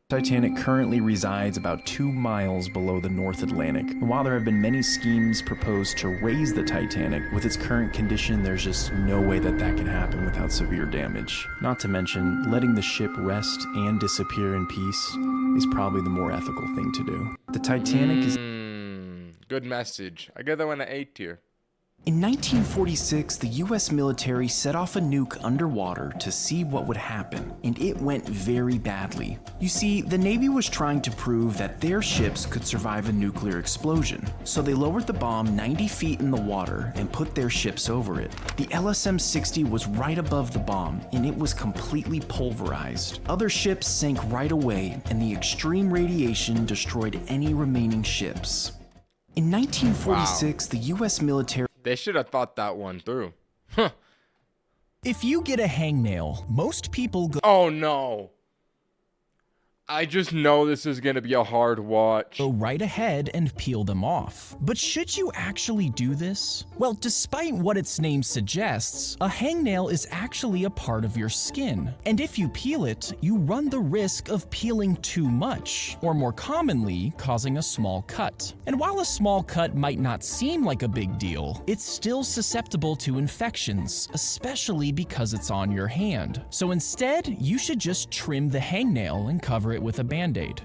Titanic currently resides about 2 miles below the North Atlantic. And while there have been many schemes proposed to raise the Titanic, with its current condition, there's just no way that can happen without severe damage. Not to mention, letting the ship rest and disappear in peace is probably the more ethical thing to do. The Titanic is... Good message. I get that one at A tier. In 1946, the US military set off a nuke underwater to see what would happen, and it went very badly. You see, the Navy was trying to prove that their ships could survive a nuclear explosion, so they lowered the bomb 90 feet in the water and put their ships over it. The LSM-60 was right above the bomb, and it was completely pulverized. Other ships sank right away, and the extreme radiation destroyed any remaining ships. In 1946, the US military... They should have thought that one through. Huh. If you get a hangnail, most people go... Oh no. I just know this is gonna be a hard watch. Go right ahead and peel them off. But should you actually do this? Well, despite what its name suggests, a hangnail is actually a part of your skin. And if you peel it, you run the risk of peeling too much, or more commonly, causing a small cut. And while a small cut might not seem like a big deal, it's still susceptible to infections, especially because it's on your hand. So instead, you should just trim the hangnail and cover it with a band-aid.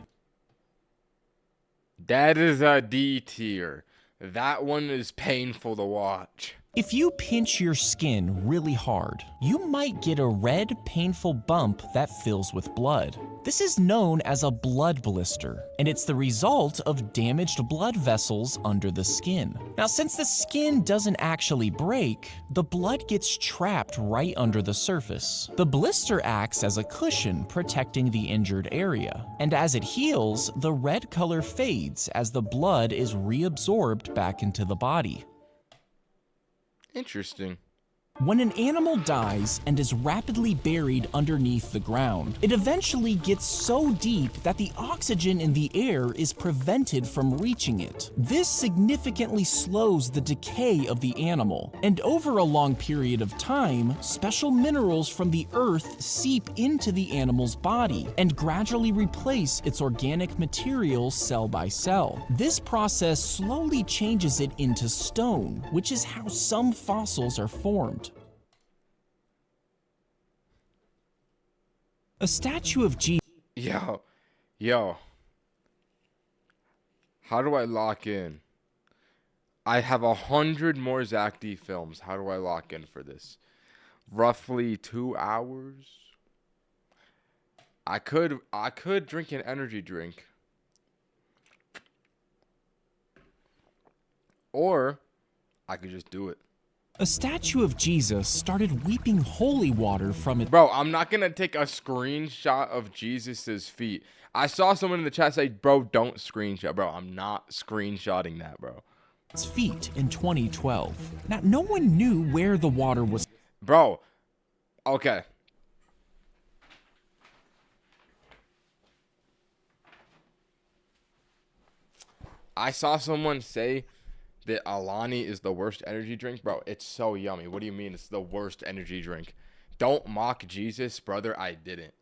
That is a D tier. That one is painful to watch. If you pinch your skin really hard, you might get a red, painful bump that fills with blood. This is known as a blood blister, and it's the result of damaged blood vessels under the skin. Now, since the skin doesn't actually break, the blood gets trapped right under the surface. The blister acts as a cushion protecting the injured area, and as it heals, the red color fades as the blood is reabsorbed back into the body. Interesting. When an animal dies and is rapidly buried underneath the ground, it eventually gets so deep that the oxygen in the air is prevented from reaching it. This significantly slows the decay of the animal, and over a long period of time, special minerals from the earth seep into the animal's body and gradually replace its organic material cell by cell. This process slowly changes it into stone, which is how some fossils are formed. A statue of Jesus. Yo. How do I lock in? I have 100 more Zack D films. How do I lock in for this? Roughly 2 hours. I could drink an energy drink. Or I could just do it. A statue of Jesus started weeping holy water from it. Bro, I'm not gonna take a screenshot of Jesus's feet. I saw someone in the chat say, bro, don't screenshot. Bro, I'm not screenshotting that, bro. Its feet in 2012. Now, no one knew where the water was. Bro, okay. I saw someone say that Alani is the worst energy drink. Bro, it's so yummy. What do you mean it's the worst energy drink? Don't mock Jesus, brother. I didn't.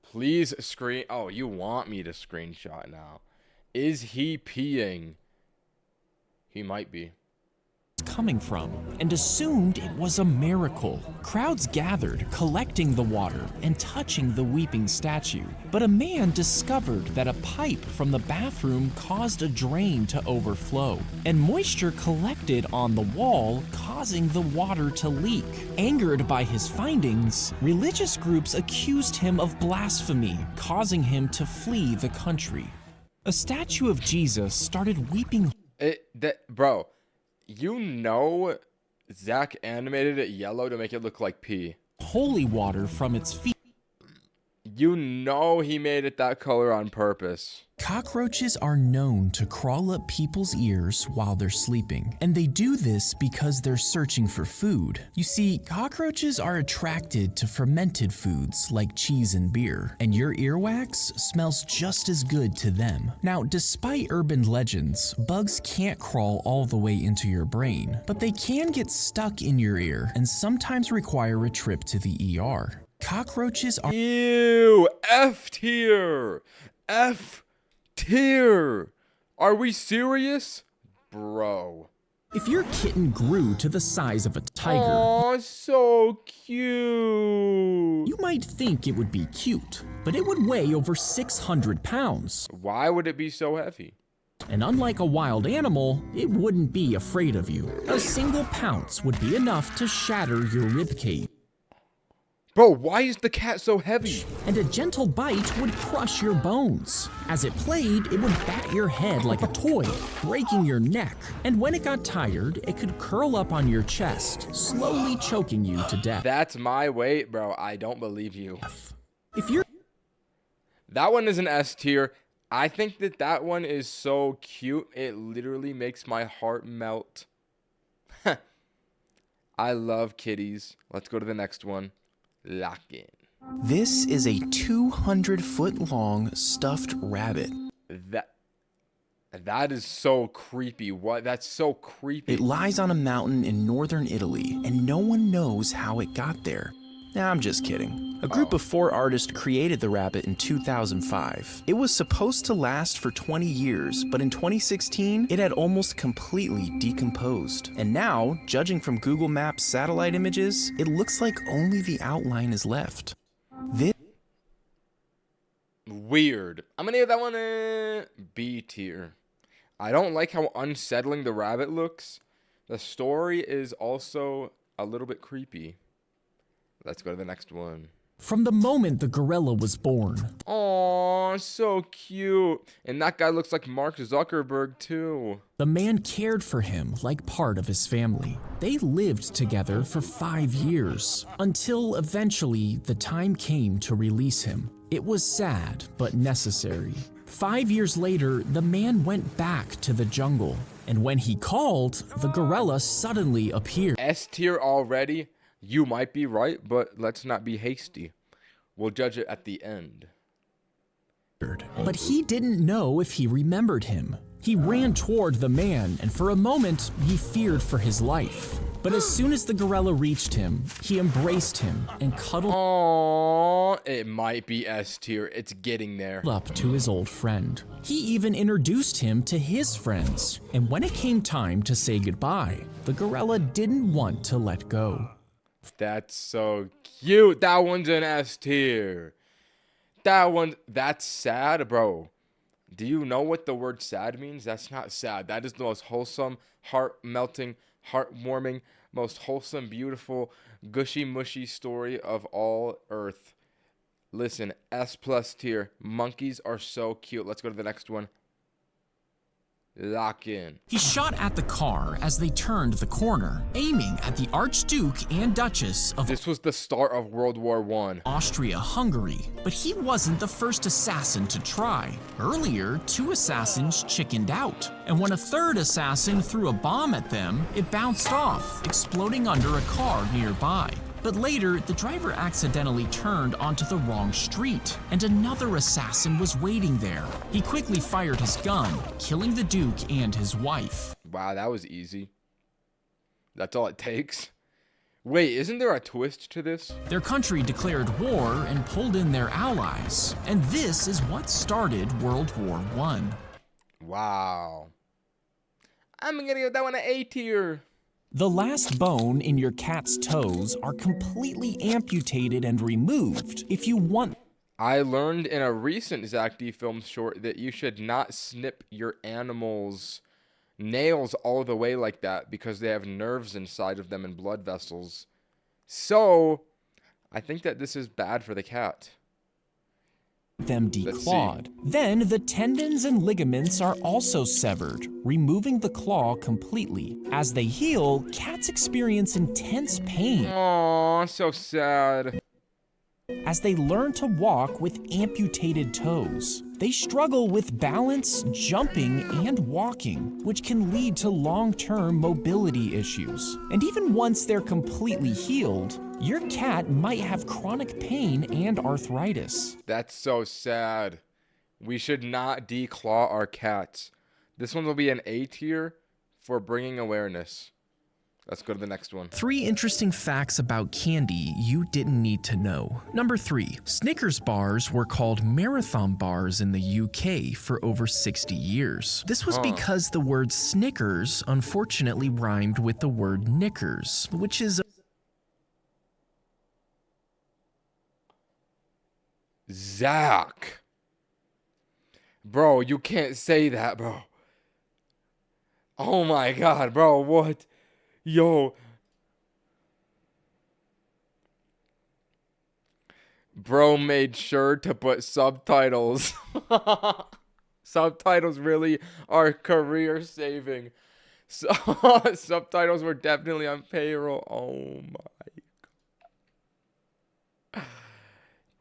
Please screen. Oh, you want me to screenshot now. Is he peeing? He might be. Coming from, and assumed it was a miracle. Crowds gathered, collecting the water and touching the weeping statue. But a man discovered that a pipe from the bathroom caused a drain to overflow, and moisture collected on the wall, causing the water to leak. Angered by his findings, religious groups accused him of blasphemy, causing him to flee the country. A statue of Jesus started weeping. Bro. You know Zack animated it yellow to make it look like pee. Holy water from its feet. You know he made it that color on purpose. Cockroaches are known to crawl up people's ears while they're sleeping, and they do this because they're searching for food. You see, cockroaches are attracted to fermented foods like cheese and beer, and your earwax smells just as good to them. Now, despite urban legends, bugs can't crawl all the way into your brain, but they can get stuck in your ear and sometimes require a trip to the ER. Cockroaches are— Ew, F tier. F tier. Are we serious? Bro. If your kitten grew to the size of a tiger, Aw, so cute. you might think it would be cute, but it would weigh over 600 pounds. Why would it be so heavy? And unlike a wild animal, it wouldn't be afraid of you. A single pounce would be enough to shatter your ribcage. Bro, why is the cat so heavy? And a gentle bite would crush your bones. As it played, it would bat your head like a toy, breaking your neck. And when it got tired, it could curl up on your chest, slowly choking you to death. That's my weight, bro. I don't believe you. If you're— That one is an S tier. I think that one is so cute. It literally makes my heart melt. I love kitties. Let's go to the next one. Lock in. This is a 200-foot-long stuffed rabbit. That is so creepy. What? That's so creepy. It lies on a mountain in northern Italy, and no one knows how it got there. Nah, I'm just kidding. A group of 4 artists created the rabbit in 2005. It was supposed to last for 20 years, but in 2016, it had almost completely decomposed. And now, judging from Google Maps satellite images, it looks like only the outline is left. This— Weird. I'm gonna give that one a B tier. I don't like how unsettling the rabbit looks. The story is also a little bit creepy. Let's go to the next one. From the moment the gorilla was born, Aw, so cute. And that guy looks like Mark Zuckerberg too. the man cared for him like part of his family. They lived together for 5 years, until eventually the time came to release him. It was sad, but necessary. 5 years later, the man went back to the jungle, and when he called, the gorilla suddenly appeared. S tier already? You might be right, but let's not be hasty. We'll judge it at the end. But he didn't know if he remembered him. He ran toward the man, and for a moment, he feared for his life. But as soon as the gorilla reached him, he embraced him and cuddled Aw, it might be S tier. It's getting there. up to his old friend. He even introduced him to his friends. And when it came time to say goodbye, the gorilla didn't want to let go. That's so cute. That one's an S tier. That's sad, bro. Do you know what the word sad means? That's not sad. That is the most wholesome, heart-melting, heartwarming, most wholesome, beautiful, gushy-mushy story of all Earth. Listen, S+ tier. Monkeys are so cute. Let's go to the next one. Lock in. He shot at the car as they turned the corner, aiming at the Archduke and Duchess of This was the start of World War I. Austria-Hungary. But he wasn't the first assassin to try. Earlier, 2 assassins chickened out. And when a third assassin threw a bomb at them, it bounced off, exploding under a car nearby. But later, the driver accidentally turned onto the wrong street, and another assassin was waiting there. He quickly fired his gun, killing the Duke and his wife. Wow, that was easy. That's all it takes. Wait, isn't there a twist to this? Their country declared war and pulled in their allies, and this is what started World War I. Wow. I'm gonna give that one an A tier. The last bone in your cat's toes are completely amputated and removed if you want. I learned in a recent Zack D film short that you should not snip your animals' nails all the way like that because they have nerves inside of them and blood vessels. So, I think that this is bad for the cat. Them declawed. Then the tendons and ligaments are also severed, removing the claw completely. As they heal, cats experience intense pain. Aww, so sad. as they learn to walk with amputated toes. They struggle with balance, jumping, and walking, which can lead to long-term mobility issues. And even once they're completely healed, your cat might have chronic pain and arthritis. That's so sad. We should not declaw our cats. This one will be an A tier for bringing awareness. Let's go to the next one. 3 interesting facts about candy you didn't need to know. Number 3, Snickers bars were called marathon bars in the UK for over 60 years. This was because the word Snickers unfortunately rhymed with the word knickers, which is Zack. Bro, you can't say that, bro. Oh my god, bro, what? Yo. Bro made sure to put subtitles. Subtitles really are career saving. So, subtitles were definitely on payroll. Oh my.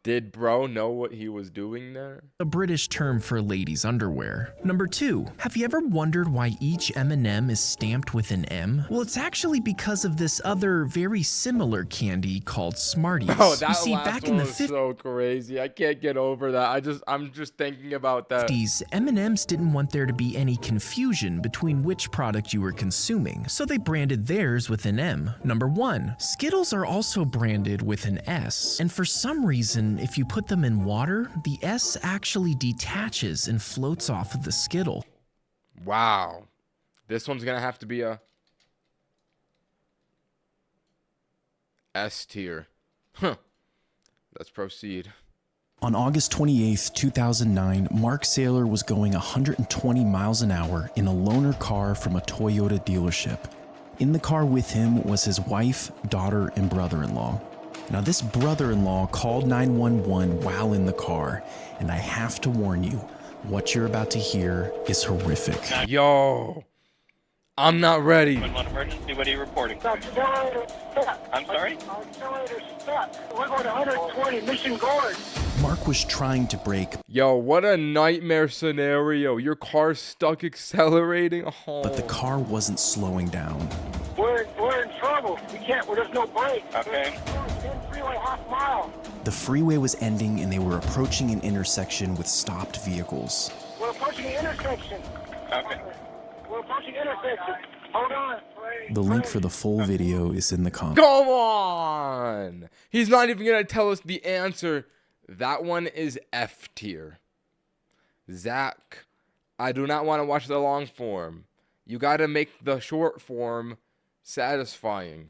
Did bro know what he was doing there? a British term for ladies' underwear. Number 2, have you ever wondered why each M&M is stamped with an M? Well, it's actually because of this other very similar candy called Smarties. Oh, that you see, last back one in the was so crazy. I can't get over that. I'm just thinking about that. 50s, M&Ms didn't want there to be any confusion between which product you were consuming, so they branded theirs with an M. Number 1, Skittles are also branded with an S, and for some reason, if you put them in water, the S actually detaches and floats off of the Skittle. Wow. This one's gonna have to be a S tier. Huh. Let's proceed. On August 28, 2009, Mark Saylor was going 120 miles an hour in a loaner car from a Toyota dealership. In the car with him was his wife, daughter, and brother-in-law. Now, this brother-in-law called 911 while in the car, and I have to warn you, what you're about to hear is horrific. Yo, I'm not ready. Emergency, what are you reporting? I'm sorry? We're going to 120 Mission Gorge. Mark was trying to brake. Yo, what a nightmare scenario. Your car's stuck accelerating. Oh. But the car wasn't slowing down. We're in trouble. We can't. There's no brake. Okay. Freeway half mile. The freeway was ending and they were approaching an intersection with stopped vehicles. We're approaching the intersection. Okay. We're approaching the intersection. Hold on. The link for the full video is in the comments. Come on. He's not even going to tell us the answer. That one is F tier. Zack, I do not want to watch the long form. You got to make the short form satisfying.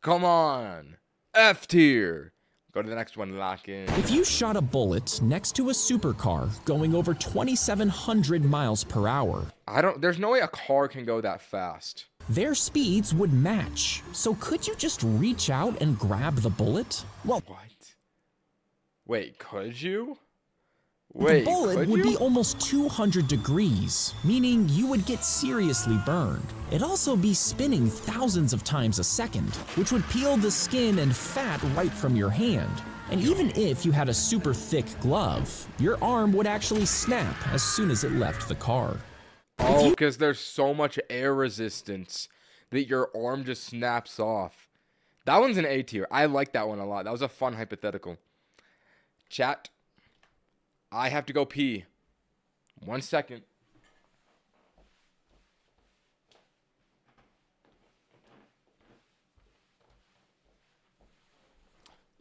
Come on. F tier. Go to the next one, lock in. If you shot a bullet next to a supercar going over 2,700 miles per hour, There's no way a car can go that fast. their speeds would match. So could you just reach out and grab the bullet? Well, What? Wait, could you? the Wait, bullet could would you? be almost 200 degrees, meaning you would get seriously burned. It'd also be spinning thousands of times a second, which would peel the skin and fat right from your hand. And even if you had a super thick glove, your arm would actually snap as soon as it left the car. Oh, because there's so much air resistance that your arm just snaps off. That one's an A tier. I like that one a lot. That was a fun hypothetical. Chat, I have to go pee. 1 second.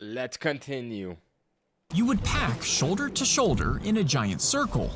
Let's continue. You would pack shoulder to shoulder in a giant circle.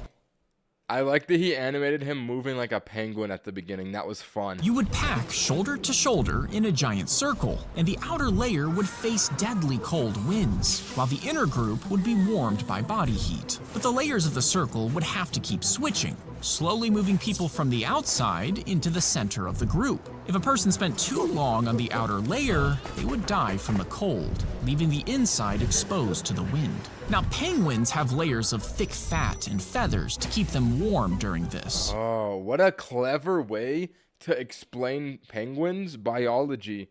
I like that he animated him moving like a penguin at the beginning. That was fun. You would pack shoulder to shoulder in a giant circle, and the outer layer would face deadly cold winds, while the inner group would be warmed by body heat. But the layers of the circle would have to keep switching, slowly moving people from the outside into the center of the group. If a person spent too long on the outer layer, they would die from the cold, leaving the inside exposed to the wind. Now, penguins have layers of thick fat and feathers to keep them warm during this. Oh, what a clever way to explain penguins' biology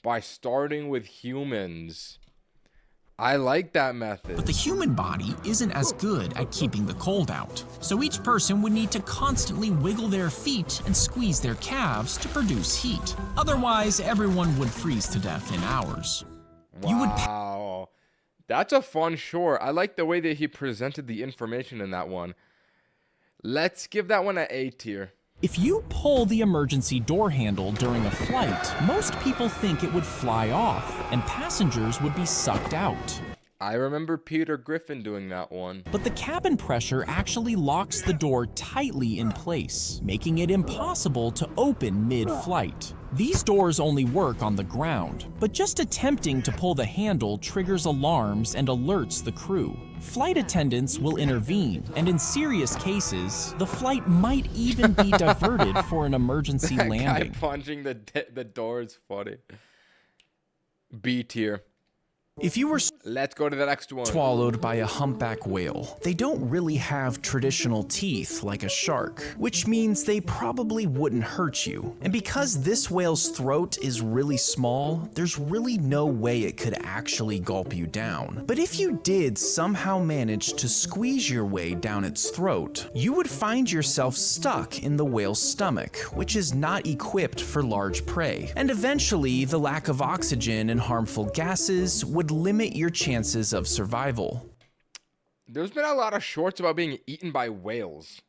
by starting with humans. I like that method. But the human body isn't as good at keeping the cold out. So each person would need to constantly wiggle their feet and squeeze their calves to produce heat. Otherwise, everyone would freeze to death in hours. Wow. That's a fun short. I like the way that he presented the information in that one. Let's give that one an A tier. If you pull the emergency door handle during a flight, most people think it would fly off and passengers would be sucked out. I remember Peter Griffin doing that one. But the cabin pressure actually locks the door tightly in place, making it impossible to open mid-flight. These doors only work on the ground, but just attempting to pull the handle triggers alarms and alerts the crew. Flight attendants will intervene, and in serious cases, the flight might even be diverted for an emergency That landing. guy punching the door is funny. B tier. If you were Let's go to the next one. swallowed by a humpback whale, they don't really have traditional teeth like a shark, which means they probably wouldn't hurt you. And because this whale's throat is really small, there's really no way it could actually gulp you down. But if you did somehow manage to squeeze your way down its throat, you would find yourself stuck in the whale's stomach, which is not equipped for large prey. And eventually, the lack of oxygen and harmful gases would limit your chances of survival. There's been a lot of shorts about being eaten by whales.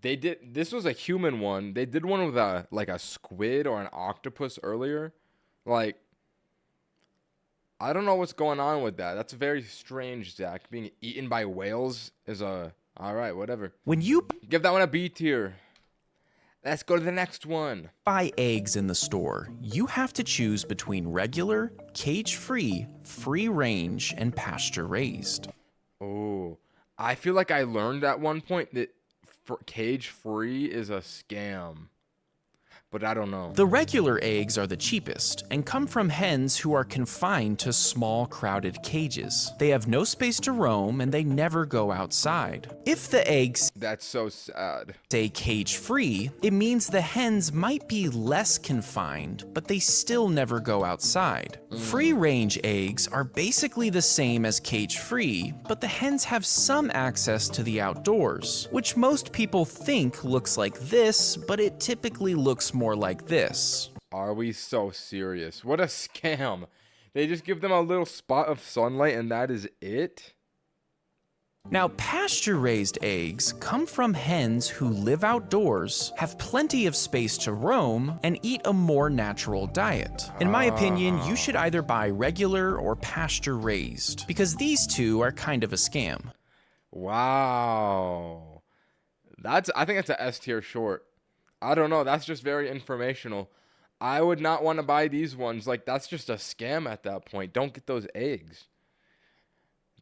This was a human one. They did one with a squid or an octopus earlier. Like, I don't know what's going on with that. That's very strange, Zach. Being eaten by whales is alright, whatever. When you Give that one a B tier. Let's go to the next one. buy eggs in the store, you have to choose between regular, cage-free, free-range, and pasture-raised. Oh, I feel like I learned at one point that cage-free is a scam. But I don't know. The regular eggs are the cheapest and come from hens who are confined to small, crowded cages. They have no space to roam and they never go outside. If the eggs That's so sad. stay cage-free, it means the hens might be less confined, but they still never go outside. Free-range eggs are basically the same as cage-free, but the hens have some access to the outdoors, which most people think looks like this, but it typically looks more like this. Are we so serious? What a scam. They just give them a little spot of sunlight and that is it? Now, pasture-raised eggs come from hens who live outdoors, have plenty of space to roam, and eat a more natural diet. In my opinion, you should either buy regular or pasture-raised, because these two are kind of a scam. Wow. I think that's an S tier short. I don't know. That's just very informational. I would not want to buy these ones. Like, that's just a scam at that point. Don't get those eggs.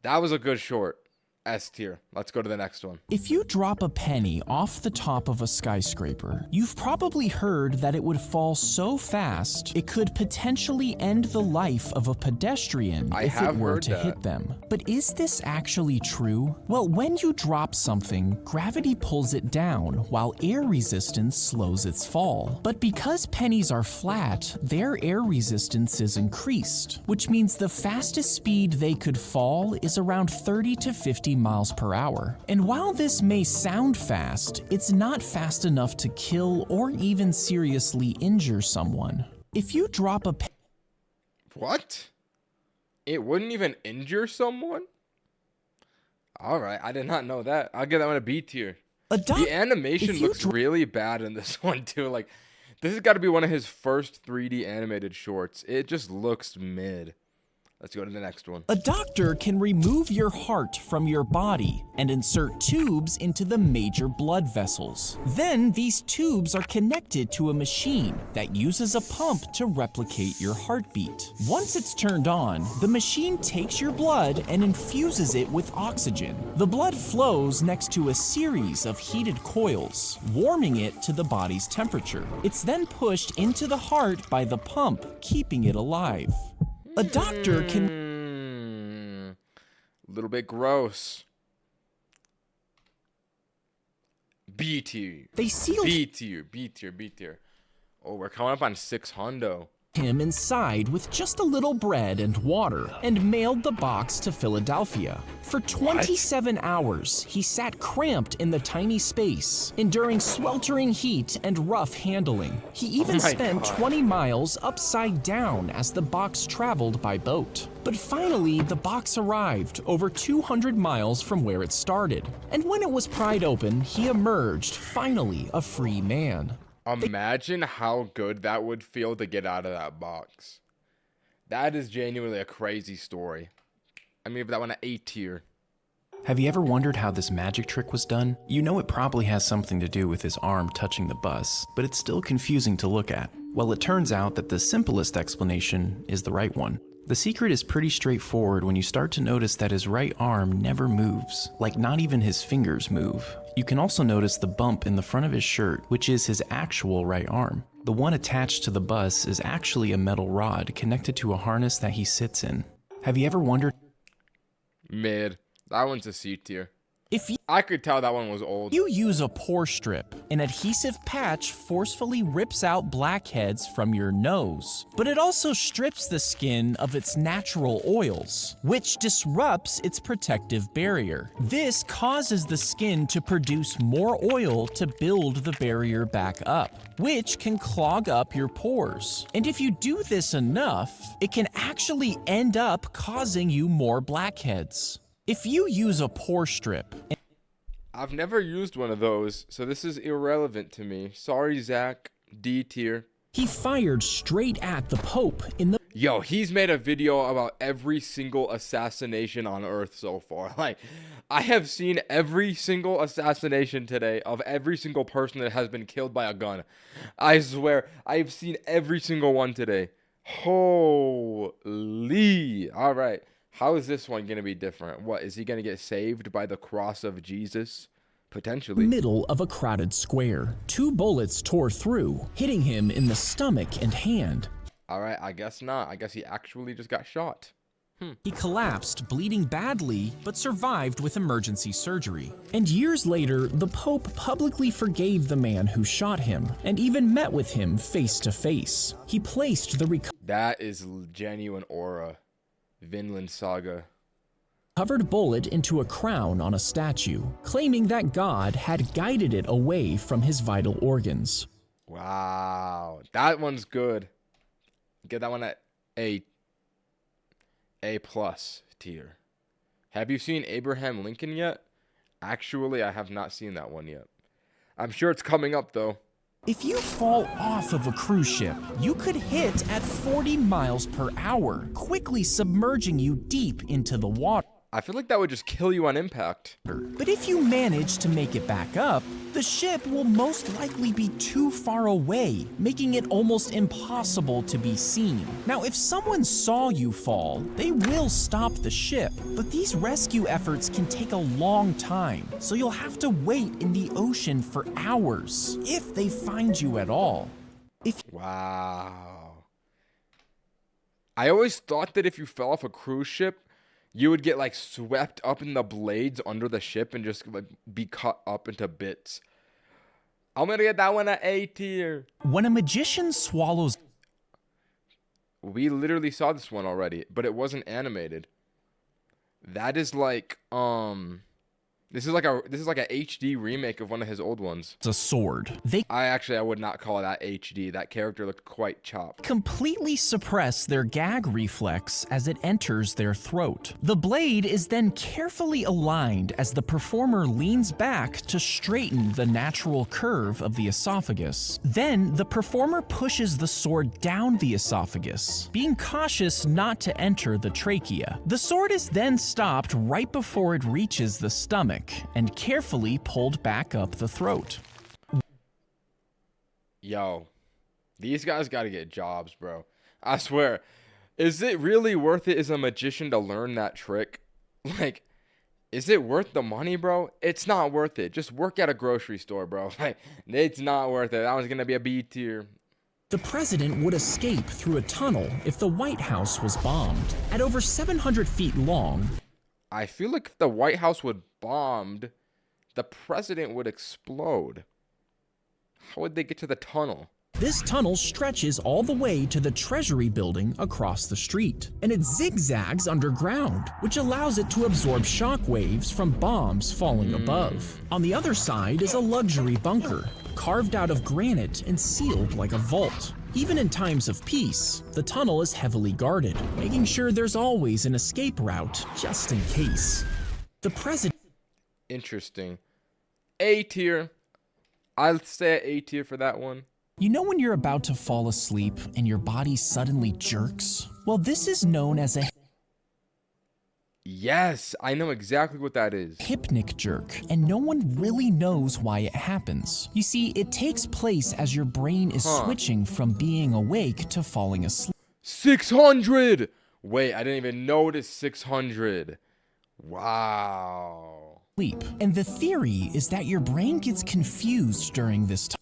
That was a good short. S tier. Let's go to the next one. If you drop a penny off the top of a skyscraper, you've probably heard that it would fall so fast it could potentially end the life of a pedestrian if it were to hit them. But is this actually true? Well, when you drop something, gravity pulls it down while air resistance slows its fall. But because pennies are flat, their air resistance is increased, which means the fastest speed they could fall is around 30 to 50 miles per hour. And while this may sound fast, it's not fast enough to kill or even seriously injure someone. If you drop a What? It wouldn't even injure someone? Alright, I did not know that. I'll give that one a B tier. The animation looks really bad in this one too. Like, this has got to be one of his first 3D animated shorts. It just looks mid. Let's go to the next one. A doctor can remove your heart from your body and insert tubes into the major blood vessels. Then these tubes are connected to a machine that uses a pump to replicate your heartbeat. Once it's turned on, the machine takes your blood and infuses it with oxygen. The blood flows next to a series of heated coils, warming it to the body's temperature. It's then pushed into the heart by the pump, keeping it alive. A doctor can... A little bit gross. B tier. They sealed... B tier, B tier, B tier. Oh, we're coming up on 6 hundo. him inside with just a little bread and water and mailed the box to Philadelphia. For 27 hours, he sat cramped in the tiny space, enduring sweltering heat and rough handling. He even spent 20 miles upside down as the box traveled by boat. But finally, the box arrived over 200 miles from where it started. And when it was pried open, he emerged, finally a free man. Imagine how good that would feel to get out of that box. That is genuinely a crazy story. I mean, that one an A tier. Have you ever wondered how this magic trick was done? You know it probably has something to do with his arm touching the bus, but it's still confusing to look at. Well, it turns out that the simplest explanation is the right one. The secret is pretty straightforward when you start to notice that his right arm never moves, like not even his fingers move. You can also notice the bump in the front of his shirt, which is his actual right arm. The one attached to the bus is actually a metal rod connected to a harness that he sits in. Have you ever wondered? Mid. That one's a C tier. If I could tell that one was old. you use a pore strip, an adhesive patch forcefully rips out blackheads from your nose, but it also strips the skin of its natural oils, which disrupts its protective barrier. This causes the skin to produce more oil to build the barrier back up, which can clog up your pores. And if you do this enough, it can actually end up causing you more blackheads. If you use a pore strip... I've never used one of those, so this is irrelevant to me. Sorry, Zack. D tier. He fired straight at the Pope in the... Yo, he's made a video about every single assassination on Earth so far. Like, I have seen every single assassination today of every single person that has been killed by a gun. I swear, I've seen every single one today. Holy. All right. How is this one going to be different? What, is he going to get saved by the cross of Jesus? Potentially. Middle of a crowded square. 2 bullets tore through, hitting him in the stomach and hand. All right, I guess not. I guess he actually just got shot. He collapsed, bleeding badly, but survived with emergency surgery. And years later, the Pope publicly forgave the man who shot him, and even met with him face to face. He placed the That is genuine aura. Vinland Saga. Covered bullet into a crown on a statue, claiming that God had guided it away from his vital organs. Wow, that one's good. Get that one at A plus tier. Have you seen Abraham Lincoln yet? Actually, I have not seen that one yet. I'm sure it's coming up though. If you fall off of a cruise ship, you could hit at 40 miles per hour, quickly submerging you deep into the water. I feel like that would just kill you on impact. But if you manage to make it back up, the ship will most likely be too far away, making it almost impossible to be seen. Now, if someone saw you fall, they will stop the ship, but these rescue efforts can take a long time, so you'll have to wait in the ocean for hours, if they find you at all. Wow. I always thought that if you fell off a cruise ship, you would get like swept up in the blades under the ship and just like be cut up into bits. I'm gonna get that one at A tier. When a magician swallows... We literally saw this one already, but it wasn't animated. That is like, This is like a HD remake of one of his old ones. It's a sword. I would not call that HD. That character looked quite chopped. Completely suppress their gag reflex as it enters their throat. The blade is then carefully aligned as the performer leans back to straighten the natural curve of the esophagus. Then the performer pushes the sword down the esophagus, being cautious not to enter the trachea. The sword is then stopped right before it reaches the stomach and carefully pulled back up the throat. Yo, these guys gotta get jobs, bro. I swear. Is it really worth it as a magician to learn that trick? Like, is it worth the money, bro? It's not worth it. Just work at a grocery store, bro. Like, it's not worth it. That one's gonna be a B tier. The president would escape through a tunnel if the White House was bombed. At over 700 feet long, I feel like if the White House would bombed, the president would explode. How would they get to the tunnel? This tunnel stretches all the way to the Treasury building across the street, and it zigzags underground, which allows it to absorb shock waves from bombs falling above. On the other side is a luxury bunker, carved out of granite and sealed like a vault. Even in times of peace, the tunnel is heavily guarded, making sure there's always an escape route just in case. The president. Interesting. A tier. I'll say A tier for that one. You know when you're about to fall asleep and your body suddenly jerks? Well, this is known as a Yes, I know exactly what that is. hypnic jerk, and no one really knows why it happens. You see, it takes place as your brain is switching from being awake to falling asleep. 600! Wait, I didn't even notice 600. Wow. And the theory is that your brain gets confused during this time.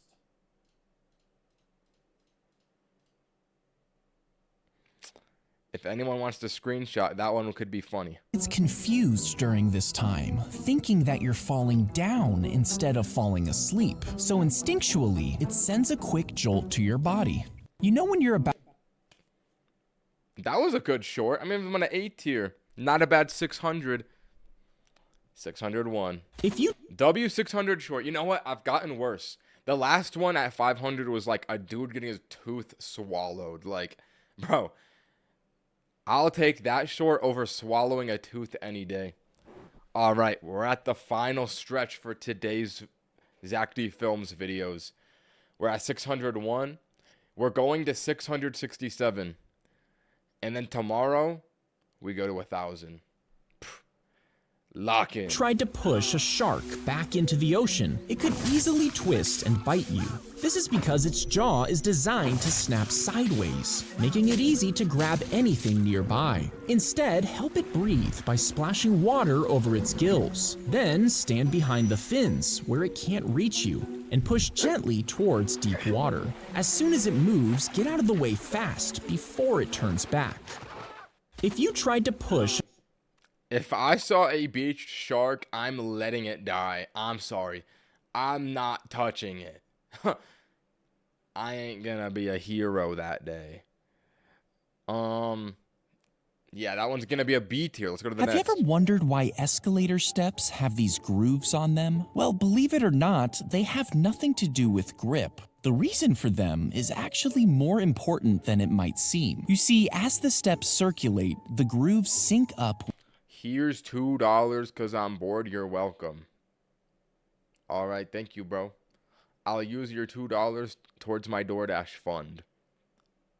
If anyone wants to screenshot, that one could be funny. It's confused during this time, thinking that you're falling down instead of falling asleep. So instinctually, it sends a quick jolt to your body. You know when you're about... That was a good short. I mean, I'm on an A tier. Not a bad 600. 601. If you... W600 short. You know what? I've gotten worse. The last one at 500 was like a dude getting his tooth swallowed. Like, bro... I'll take that short over swallowing a tooth any day. All right, we're at the final stretch for today's Zack D Films videos. We're at 601. We're going to 667. And then tomorrow, we go to 1,000. Lock in. Tried to push a shark back into the ocean, it could easily twist and bite you. This is because its jaw is designed to snap sideways, making it easy to grab anything nearby. Instead, help it breathe by splashing water over its gills. Then stand behind the fins where it can't reach you and push gently towards deep water. As soon as it moves, get out of the way fast before it turns back. If you tried to push... If I saw a beach shark, I'm letting it die. I'm sorry. I'm not touching it. I ain't gonna be a hero that day. Yeah, that one's gonna be a B tier. Let's go to the next. Have you ever wondered why escalator steps have these grooves on them? Well, believe it or not, they have nothing to do with grip. The reason for them is actually more important than it might seem. You see, as the steps circulate, the grooves sync up. Here's $2 because I'm bored. You're welcome. All right. Thank you, bro. I'll use your $2 towards my DoorDash fund.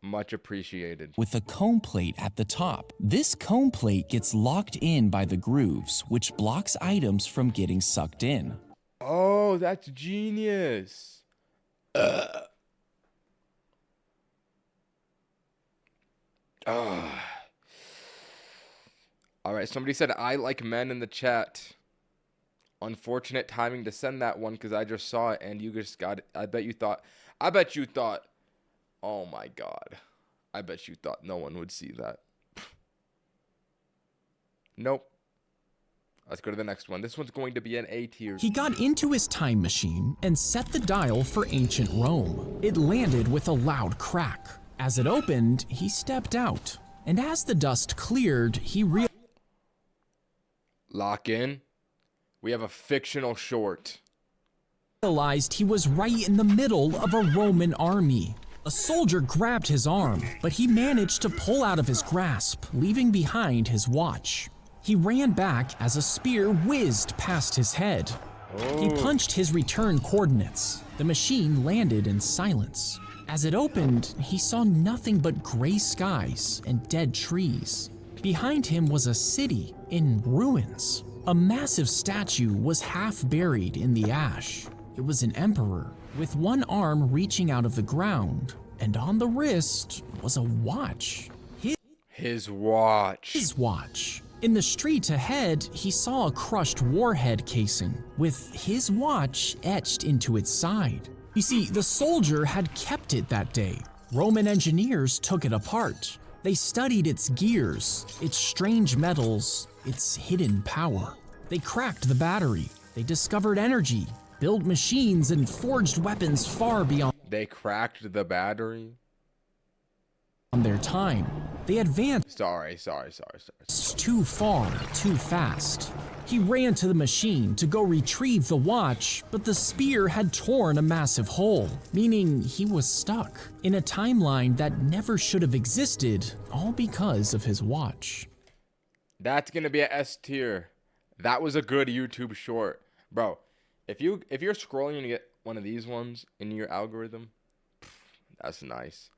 Much appreciated. With a cone plate at the top. This cone plate gets locked in by the grooves, which blocks items from getting sucked in. Oh, that's genius. All right, somebody said I like men in the chat. Unfortunate timing to send that one because I just saw it and you just got it. I bet you thought, oh my God. I bet you thought no one would see that. Nope. Let's go to the next one. This one's going to be an A tier. He got into his time machine and set the dial for ancient Rome. It landed with a loud crack. As it opened, he stepped out. And as the dust cleared, he Lock in. We have a fictional short. Realized he was right in the middle of a Roman army. A soldier grabbed his arm, but he managed to pull out of his grasp, leaving behind his watch. He ran back as a spear whizzed past his head. He punched his return coordinates. The machine landed in silence. As it opened, he saw nothing but gray skies and dead trees. Behind him was a city in ruins. A massive statue was half buried in the ash. It was an emperor with one arm reaching out of the ground, and on the wrist was a watch. His watch. His watch. In the street ahead, he saw a crushed warhead casing with his watch etched into its side. You see, the soldier had kept it that day. Roman engineers took it apart. They studied its gears, its strange metals, its hidden power. They cracked the battery. They discovered energy, built machines, and forged weapons far beyond. They cracked the battery. On their time, they advanced Sorry. too far, too fast. He ran to the machine to go retrieve the watch, but the spear had torn a massive hole, meaning he was stuck in a timeline that never should have existed, all because of his watch. That's gonna be a S tier. That was a good YouTube short, bro. If you're scrolling and you get one of these ones in your algorithm, that's nice.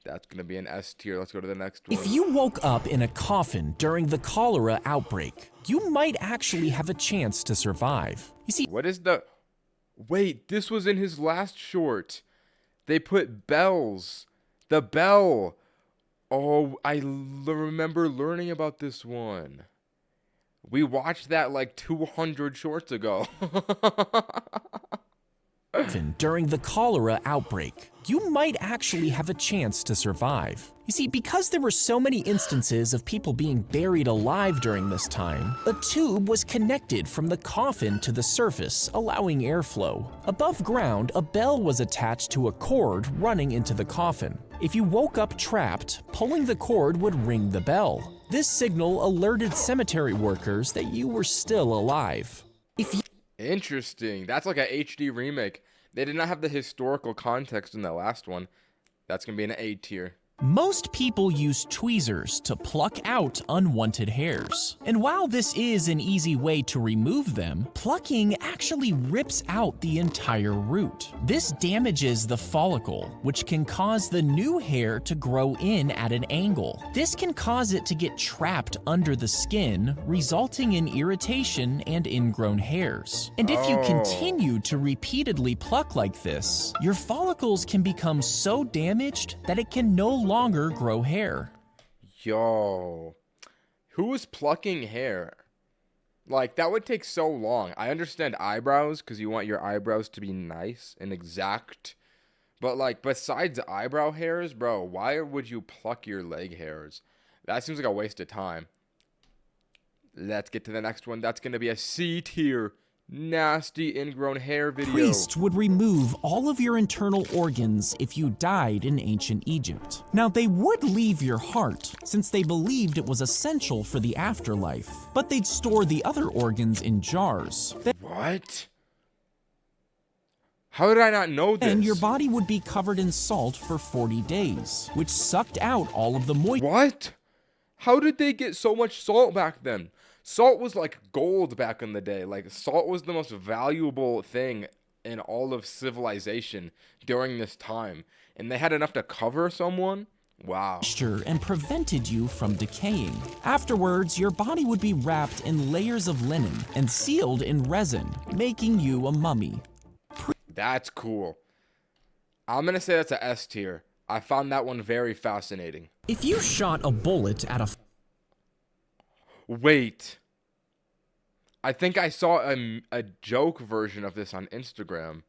That's gonna be an S tier. Let's go to the next one. If you woke up in a coffin during the cholera outbreak, you might actually have a chance to survive. You see, what is the... Wait, this was in his last short. They put bells. The bell. Oh, remember learning about this one. We watched that like 200 shorts ago. during the cholera outbreak, you might actually have a chance to survive. You see, because there were so many instances of people being buried alive during this time, a tube was connected from the coffin to the surface, allowing airflow. Above ground, a bell was attached to a cord running into the coffin. If you woke up trapped, pulling the cord would ring the bell. This signal alerted cemetery workers that you were still alive. Interesting. That's like a HD remake. They did not have the historical context in that last one. That's gonna be an A tier. Most people use tweezers to pluck out unwanted hairs. And while this is an easy way to remove them, plucking actually rips out the entire root. This damages the follicle, which can cause the new hair to grow in at an angle. This can cause it to get trapped under the skin, resulting in irritation and ingrown hairs. And if you continue to repeatedly pluck like this, your follicles can become so damaged that it can no longer grow hair. Yo, who is plucking hair? Like, that would take so long. I understand eyebrows because you want your eyebrows to be nice and exact. But like, besides eyebrow hairs, bro, why would you pluck your leg hairs? That seems like a waste of time. Let's get to the next one. That's going to be a C tier. Nasty ingrown hair video. Priests would remove all of your internal organs if you died in ancient Egypt. Now, they would leave your heart, since they believed it was essential for the afterlife, but they'd store the other organs in jars. What? How did I not know this? And your body would be covered in salt for 40 days, which sucked out all of the moisture. What? How did they get so much salt back then? Salt was like gold back in the day. Like, salt was the most valuable thing in all of civilization during this time. And they had enough to cover someone? Wow. And prevented you from decaying. Afterwards, your body would be wrapped in layers of linen and sealed in resin, making you a mummy. That's cool. I'm gonna say that's a S tier. I found that one very fascinating. If you shot a bullet at a... Wait. I think I saw a joke version of this on Instagram.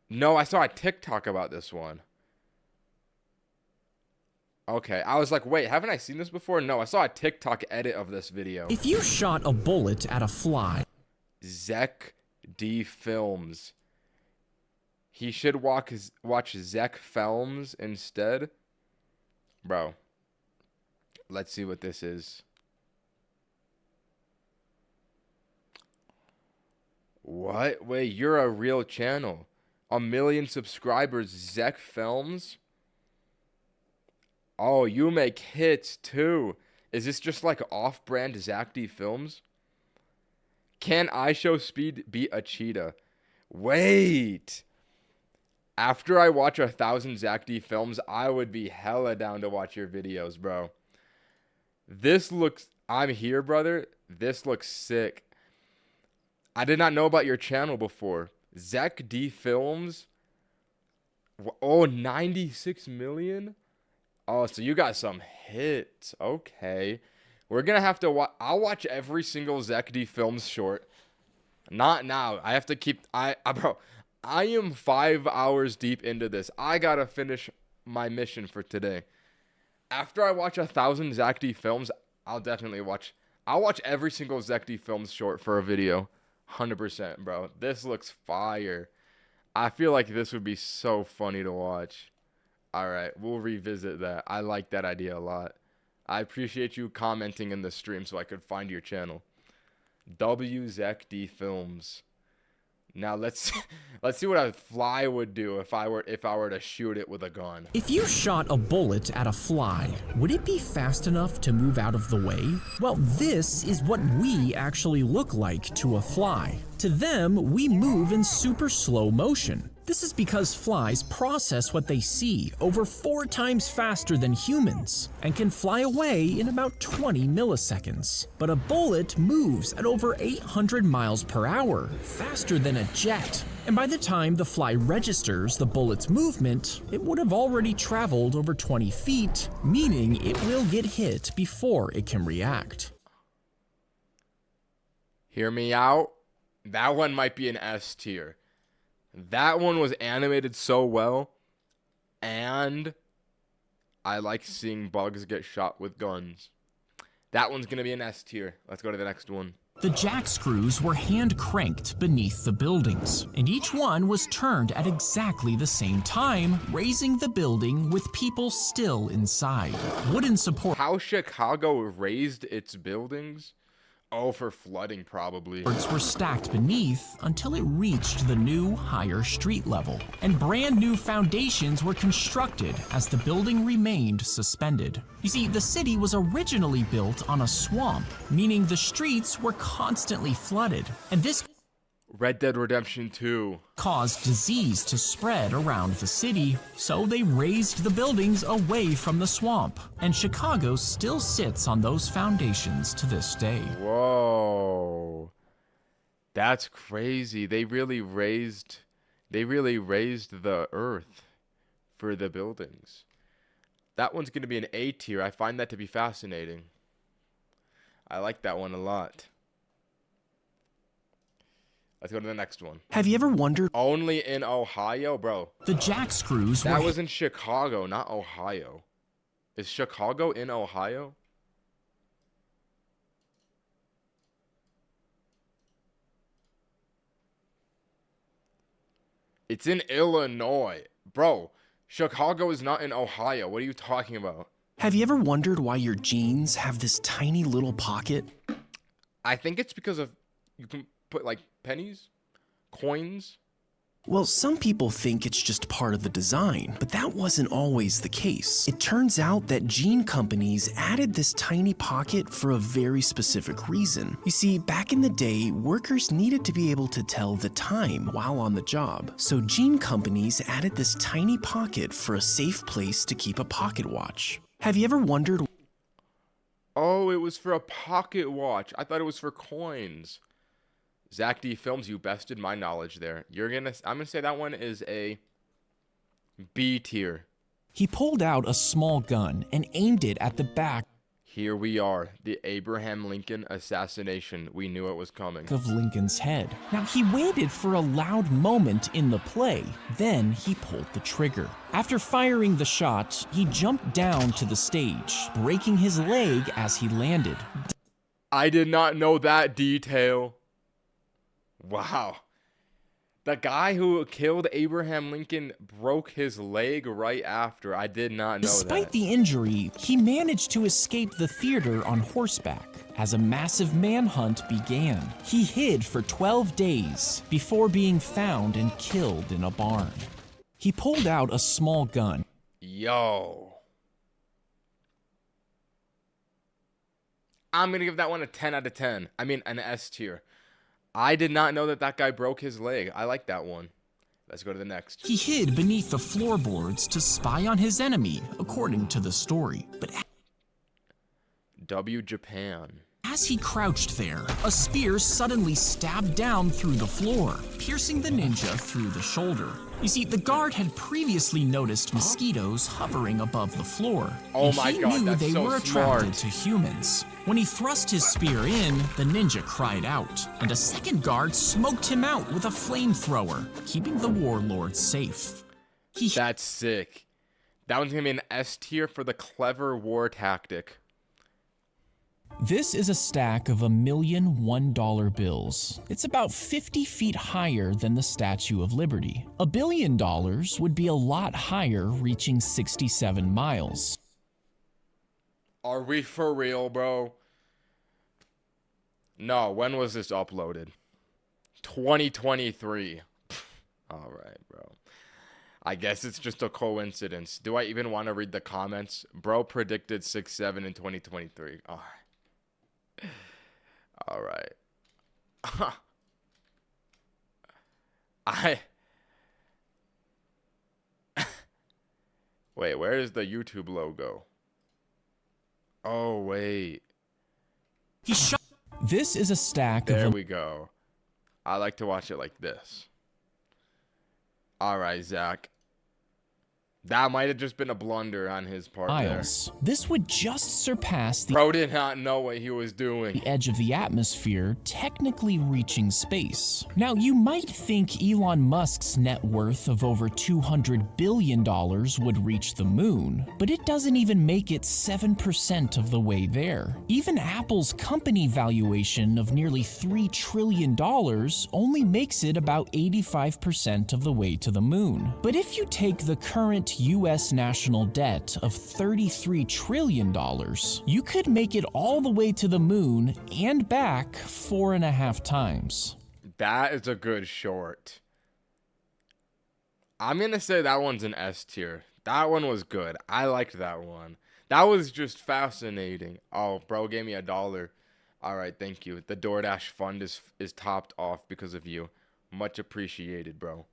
No, I saw a TikTok about this one. Okay, I was like, wait, haven't I seen this before? No, I saw a TikTok edit of this video. If you shot a bullet at a fly... Zack D Films. He should watch Zack Films instead. Bro. Let's see what this is. What? Wait, you're a real channel. 1 million subscribers, Zack Films? Oh, you make hits too. Is this just like off-brand Zack D Films? Can IShowSpeed beat a cheetah? Wait. After I watch 1,000 Zack D Films, I would be hella down to watch your videos, bro. This looks... I'm here, brother. This looks sick. I did not know about your channel before. Zack D Films? Oh, 96 million? Oh, so you got some hits. Okay. We're going to have to watch... I'll watch every single Zack D Films short. Not now. I have to keep... Bro, I am 5 hours deep into this. I got to finish my mission for today. After I watch 1,000 Zack D Films, I'll definitely watch... I'll watch every single Zack D Films short for a video. 100%, bro. This looks fire. I feel like this would be so funny to watch. All right, we'll revisit that. I like that idea a lot. I appreciate you commenting in the stream so I could find your channel. WZD Films. Now let's see what a fly would do if I were to shoot it with a gun. If you shot a bullet at a fly, would it be fast enough to move out of the way? Well, this is what we actually look like to a fly. To them, we move in super slow motion. This is because flies process what they see over 4 times faster than humans and can fly away in about 20 milliseconds. But a bullet moves at over 800 miles per hour, faster than a jet. And by the time the fly registers the bullet's movement, it would have already traveled over 20 feet, meaning it will get hit before it can react. Hear me out? That one might be an S tier. That one was animated so well, and I like seeing bugs get shot with guns. That one's gonna be an S tier. Let's go to the next one. The jack screws were hand cranked beneath the buildings, and each one was turned at exactly the same time, raising the building with people still inside. Wooden support. How Chicago raised its buildings? Oh, for flooding, probably. Were stacked beneath until it reached the new, higher street level, and brand new foundations were constructed as the building remained suspended. You see, the city was originally built on a swamp, meaning the streets were constantly flooded, and this Red Dead Redemption 2 caused disease to spread around the city, so they raised the buildings away from the swamp, and Chicago still sits on those foundations to this day. Whoa. That's crazy. They really raised the earth for the buildings. That one's going to be an A tier. I find that to be fascinating. I like that one a lot. Let's go to the next one. Have you ever wondered? Only in Ohio, bro. The jack screws That was in Chicago, not Ohio. Is Chicago in Ohio? It's in Illinois. Bro, Chicago is not in Ohio. What are you talking about? Have you ever wondered why your jeans have this tiny little pocket? I think it's because of you can put like pennies, coins. Well, some people think it's just part of the design, but that wasn't always the case. It turns out that jean companies added this tiny pocket for a very specific reason. You see, back in the day, workers needed to be able to tell the time while on the job. So jean companies added this tiny pocket for a safe place to keep a pocket watch. Have you ever wondered? Oh, it was for a pocket watch. I thought it was for coins. Zack D Films, you bested my knowledge there. I'm gonna say that one is a B tier. He pulled out a small gun and aimed it at the back Here we are, the Abraham Lincoln assassination. We knew it was coming. of Lincoln's head. Now, he waited for a loud moment in the play, then he pulled the trigger. After firing the shot, he jumped down to the stage, breaking his leg as he landed. I did not know that detail. Wow. The guy who killed Abraham Lincoln broke his leg right after. I did not know that. Despite the injury, he managed to escape the theater on horseback. As a massive manhunt began, he hid for 12 days before being found and killed in a barn. He pulled out a small gun. Yo. I'm going to give that one a 10 out of 10. I mean, an S tier. I did not know that guy broke his leg. I like that one. Let's go to the next. He hid beneath the floorboards to spy on his enemy, according to the story. But W Japan. as he crouched there, a spear suddenly stabbed down through the floor, piercing the ninja through the shoulder. You see, the guard had previously noticed mosquitoes hovering above the floor. Oh and my he God, knew that's they so were attracted smart. to humans. When he thrust his spear in, the ninja cried out, and a second guard smoked him out with a flamethrower, keeping the warlord safe. That's sick. That one's gonna be an S tier for the clever war tactic. This is a stack of $1,000,001 bills. It's about 50 feet higher than the Statue of Liberty. $1 billion would be a lot higher, reaching 67 miles. Are we for real, bro? No, when was this uploaded? 2023. All right, bro. I guess it's just a coincidence. Do I even want to read the comments? Bro predicted 6'7" in 2023. All right. All right. Wait, where is the YouTube logo? Oh, wait. He shot. This is a stack There of. we go. I like to watch it like this. All right, Zach. That might have just been a blunder on his part Miles. This would just surpass the. Bro did not know what he was doing. The edge of the atmosphere, technically reaching space. Now, you might think Elon Musk's net worth of over $200 billion would reach the moon, but it doesn't even make it 7% of the way there. Even Apple's company valuation of nearly $3 trillion only makes it about 85% of the way to the moon. But if you take the current US national debt of $33 trillion, you could make it all the way to the moon and back 4.5 times. That is a good short. I'm going to say that one's an S tier. That one was good. I liked that one. That was just fascinating. Oh, bro gave me $1. All right, thank you. The DoorDash fund is topped off because of you. Much appreciated, bro.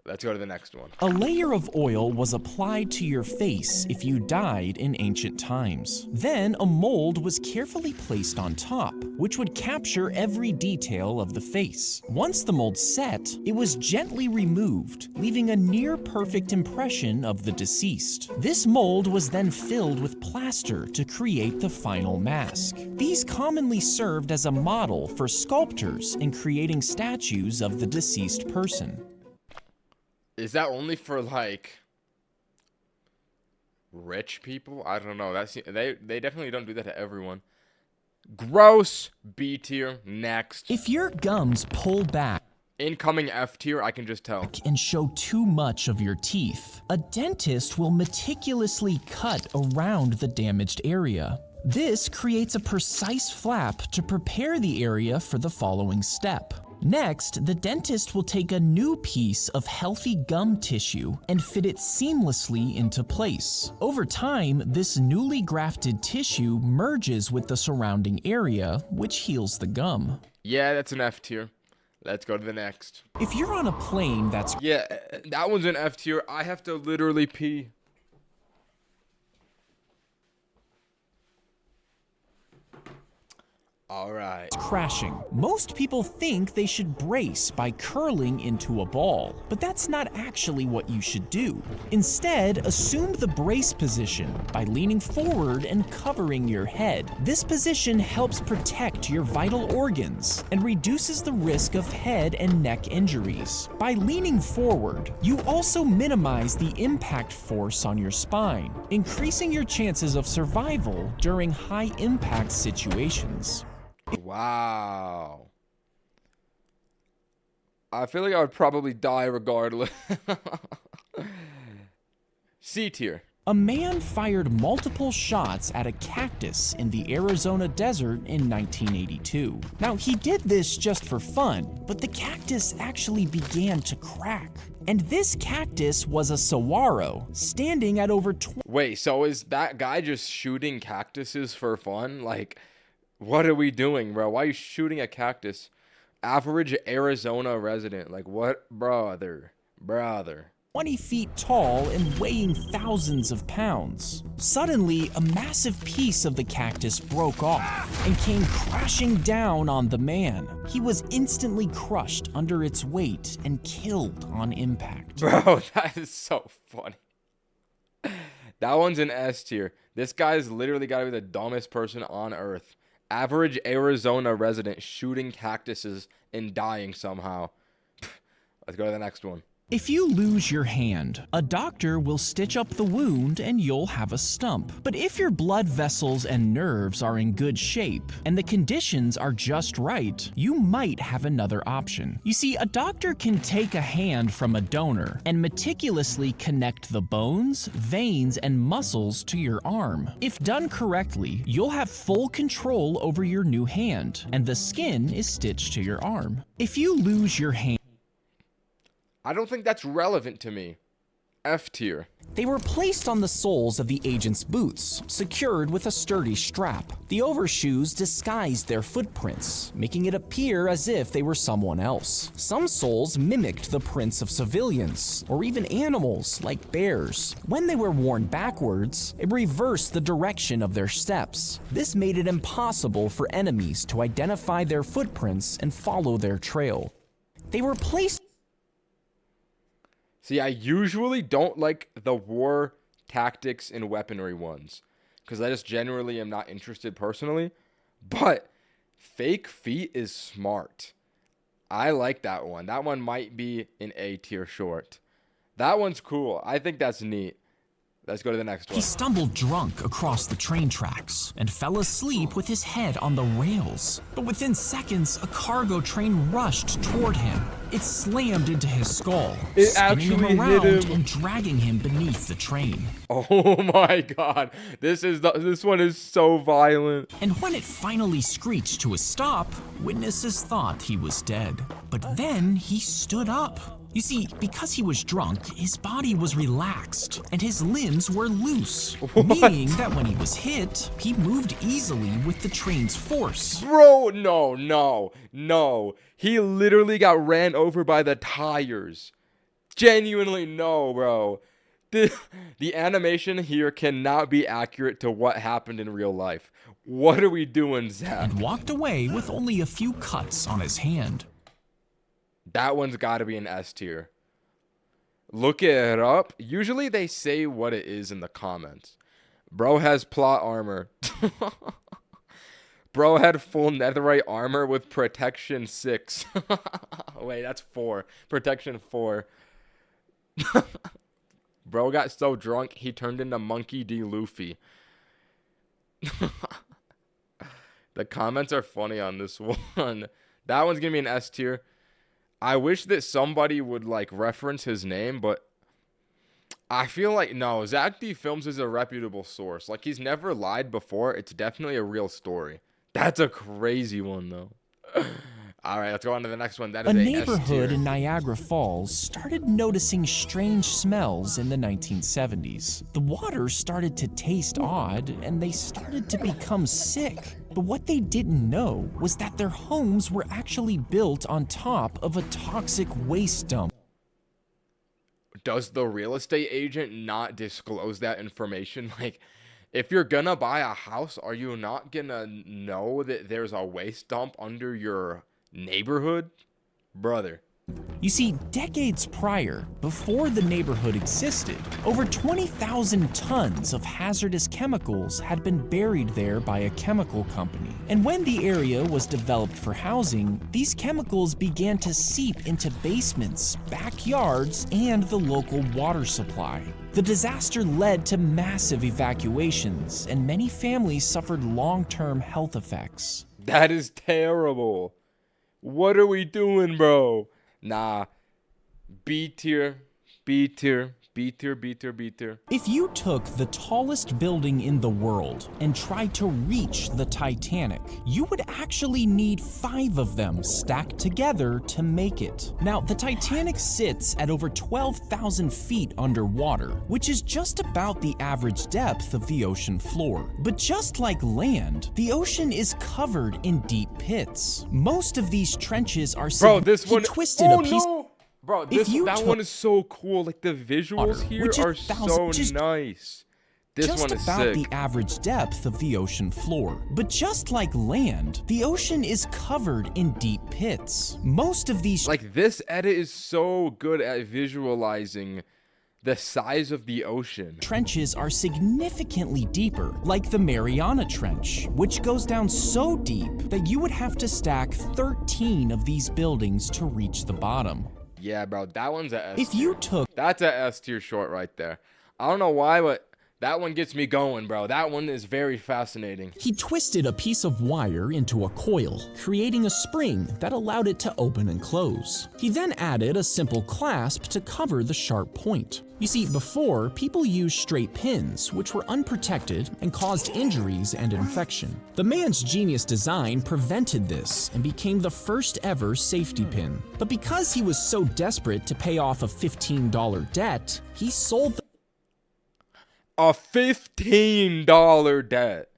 Let's go to the next one. A layer of oil was applied to your face if you died in ancient times. Then a mold was carefully placed on top, which would capture every detail of the face. Once the mold set, it was gently removed, leaving a near-perfect impression of the deceased. This mold was then filled with plaster to create the final mask. These commonly served as a model for sculptors in creating statues of the deceased person. Is that only for like rich people? I don't know. They definitely don't do that to everyone. Gross. B tier. Next. If your gums pull back, incoming F tier, I can just tell. And show too much of your teeth, a dentist will meticulously cut around the damaged area. This creates a precise flap to prepare the area for the following step. Next, the dentist will take a new piece of healthy gum tissue and fit it seamlessly into place. Over time, this newly grafted tissue merges with the surrounding area, which heals the gum. Yeah, that's an F tier. Let's go to the next. If you're on a plane that's... Yeah, that one's an F tier. I have to literally pee. All right. Crashing. Most people think they should brace by curling into a ball, but that's not actually what you should do. Instead, assume the brace position by leaning forward and covering your head. This position helps protect your vital organs and reduces the risk of head and neck injuries. By leaning forward, you also minimize the impact force on your spine, increasing your chances of survival during high-impact situations. Wow. I feel like I would probably die regardless. C tier. A man fired multiple shots at a cactus in the Arizona desert in 1982. Now, he did this just for fun, but the cactus actually began to crack. And this cactus was a saguaro, standing at over 20. Wait, so is that guy just shooting cactuses for fun? Like, what are we doing, bro? Why are you shooting a cactus? Average Arizona resident. Like, what? Brother. 20 feet tall and weighing thousands of pounds. Suddenly, a massive piece of the cactus broke off and came crashing down on the man. He was instantly crushed under its weight and killed on impact. Bro, that is so funny. That one's an S tier. This guy's literally got to be the dumbest person on earth. Average Arizona resident shooting cactuses and dying somehow. Let's go to the next one. If you lose your hand, a doctor will stitch up the wound and you'll have a stump. But if your blood vessels and nerves are in good shape and the conditions are just right, you might have another option. You see, a doctor can take a hand from a donor and meticulously connect the bones, veins, and muscles to your arm. If done correctly, you'll have full control over your new hand, and the skin is stitched to your arm. If you lose your hand, I don't think that's relevant to me. F tier. they were placed on the soles of the agent's boots, secured with a sturdy strap. The overshoes disguised their footprints, making it appear as if they were someone else. Some soles mimicked the prints of civilians, or even animals like bears. When they were worn backwards, it reversed the direction of their steps. This made it impossible for enemies to identify their footprints and follow their trail. They were placed. See, I usually don't like the war tactics and weaponry ones, because I just generally am not interested personally. But fake feet is smart. I like that one. That one might be an A tier short. That one's cool. I think that's neat. Let's go to the next one. He stumbled drunk across the train tracks and fell asleep with his head on the rails. But within seconds, a cargo train rushed toward him. It slammed into his skull, It spinning him actually around hit him. and dragging him beneath the train. Oh my god. This one is so violent. And when it finally screeched to a stop, witnesses thought he was dead. But then he stood up. You see, because he was drunk, his body was relaxed and his limbs were loose, meaning that when he was hit, he moved easily with the train's force. Bro, no. He literally got ran over by the tires. Genuinely, no, bro. The animation here cannot be accurate to what happened in real life. What are we doing, Zack? And walked away with only a few cuts on his hand. That one's got to be an S tier. Look it up. Usually they say what it is in the comments. Bro has plot armor. Bro had full netherite armor with protection 6. Wait, that's 4. Protection 4. Bro got so drunk he turned into Monkey D. Luffy. The comments are funny on this one. That one's gonna be an S tier. I wish that somebody would like reference his name, but I feel like no, Zack D Films is a reputable source. Like, he's never lied before. It's definitely a real story. That's a crazy one though. All right, let's go on to the next one. That is A a neighborhood S-tier. in Niagara Falls started noticing strange smells in the 1970s. The water started to taste odd, and they started to become sick. But what they didn't know was that their homes were actually built on top of a toxic waste dump. Does the real estate agent not disclose that information? Like, if you're gonna buy a house, are you not gonna know that there's a waste dump under your neighborhood? Brother. You see, decades prior, before the neighborhood existed, over 20,000 tons of hazardous chemicals had been buried there by a chemical company. And when the area was developed for housing, these chemicals began to seep into basements, backyards, and the local water supply. The disaster led to massive evacuations, and many families suffered long-term health effects. That is terrible. What are we doing, bro? Nah. B tier, B tier, B tier, B tier, B tier. If you took the tallest building in the world and tried to reach the Titanic, you would actually need 5 of them stacked together to make it. Now, the Titanic sits at over 12,000 feet underwater, which is just about the average depth of the ocean floor. But just like land, the ocean is covered in deep pits. Most of these trenches are Bro, this one. twisted Oh a piece. no! Bro, If you that took- one is so cool. Like, the visuals here which is are so nice. This just one is about sick. the average depth of the ocean floor. But just like land, the ocean is covered in deep pits. Most of these Like, this edit is so good at visualizing the size of the ocean. trenches are significantly deeper, like the Mariana Trench, which goes down so deep that you would have to stack 13 of these buildings to reach the bottom. Yeah, bro, that one's a S tier. If you took... That's a S tier short right there. I don't know why, but that one gets me going, bro. That one is very fascinating. He twisted a piece of wire into a coil, creating a spring that allowed it to open and close. He then added a simple clasp to cover the sharp point. You see, before, people used straight pins, which were unprotected and caused injuries and infection. The man's genius design prevented this and became the first ever safety pin. But because he was so desperate to pay off a $15 debt, he sold the A $15 debt.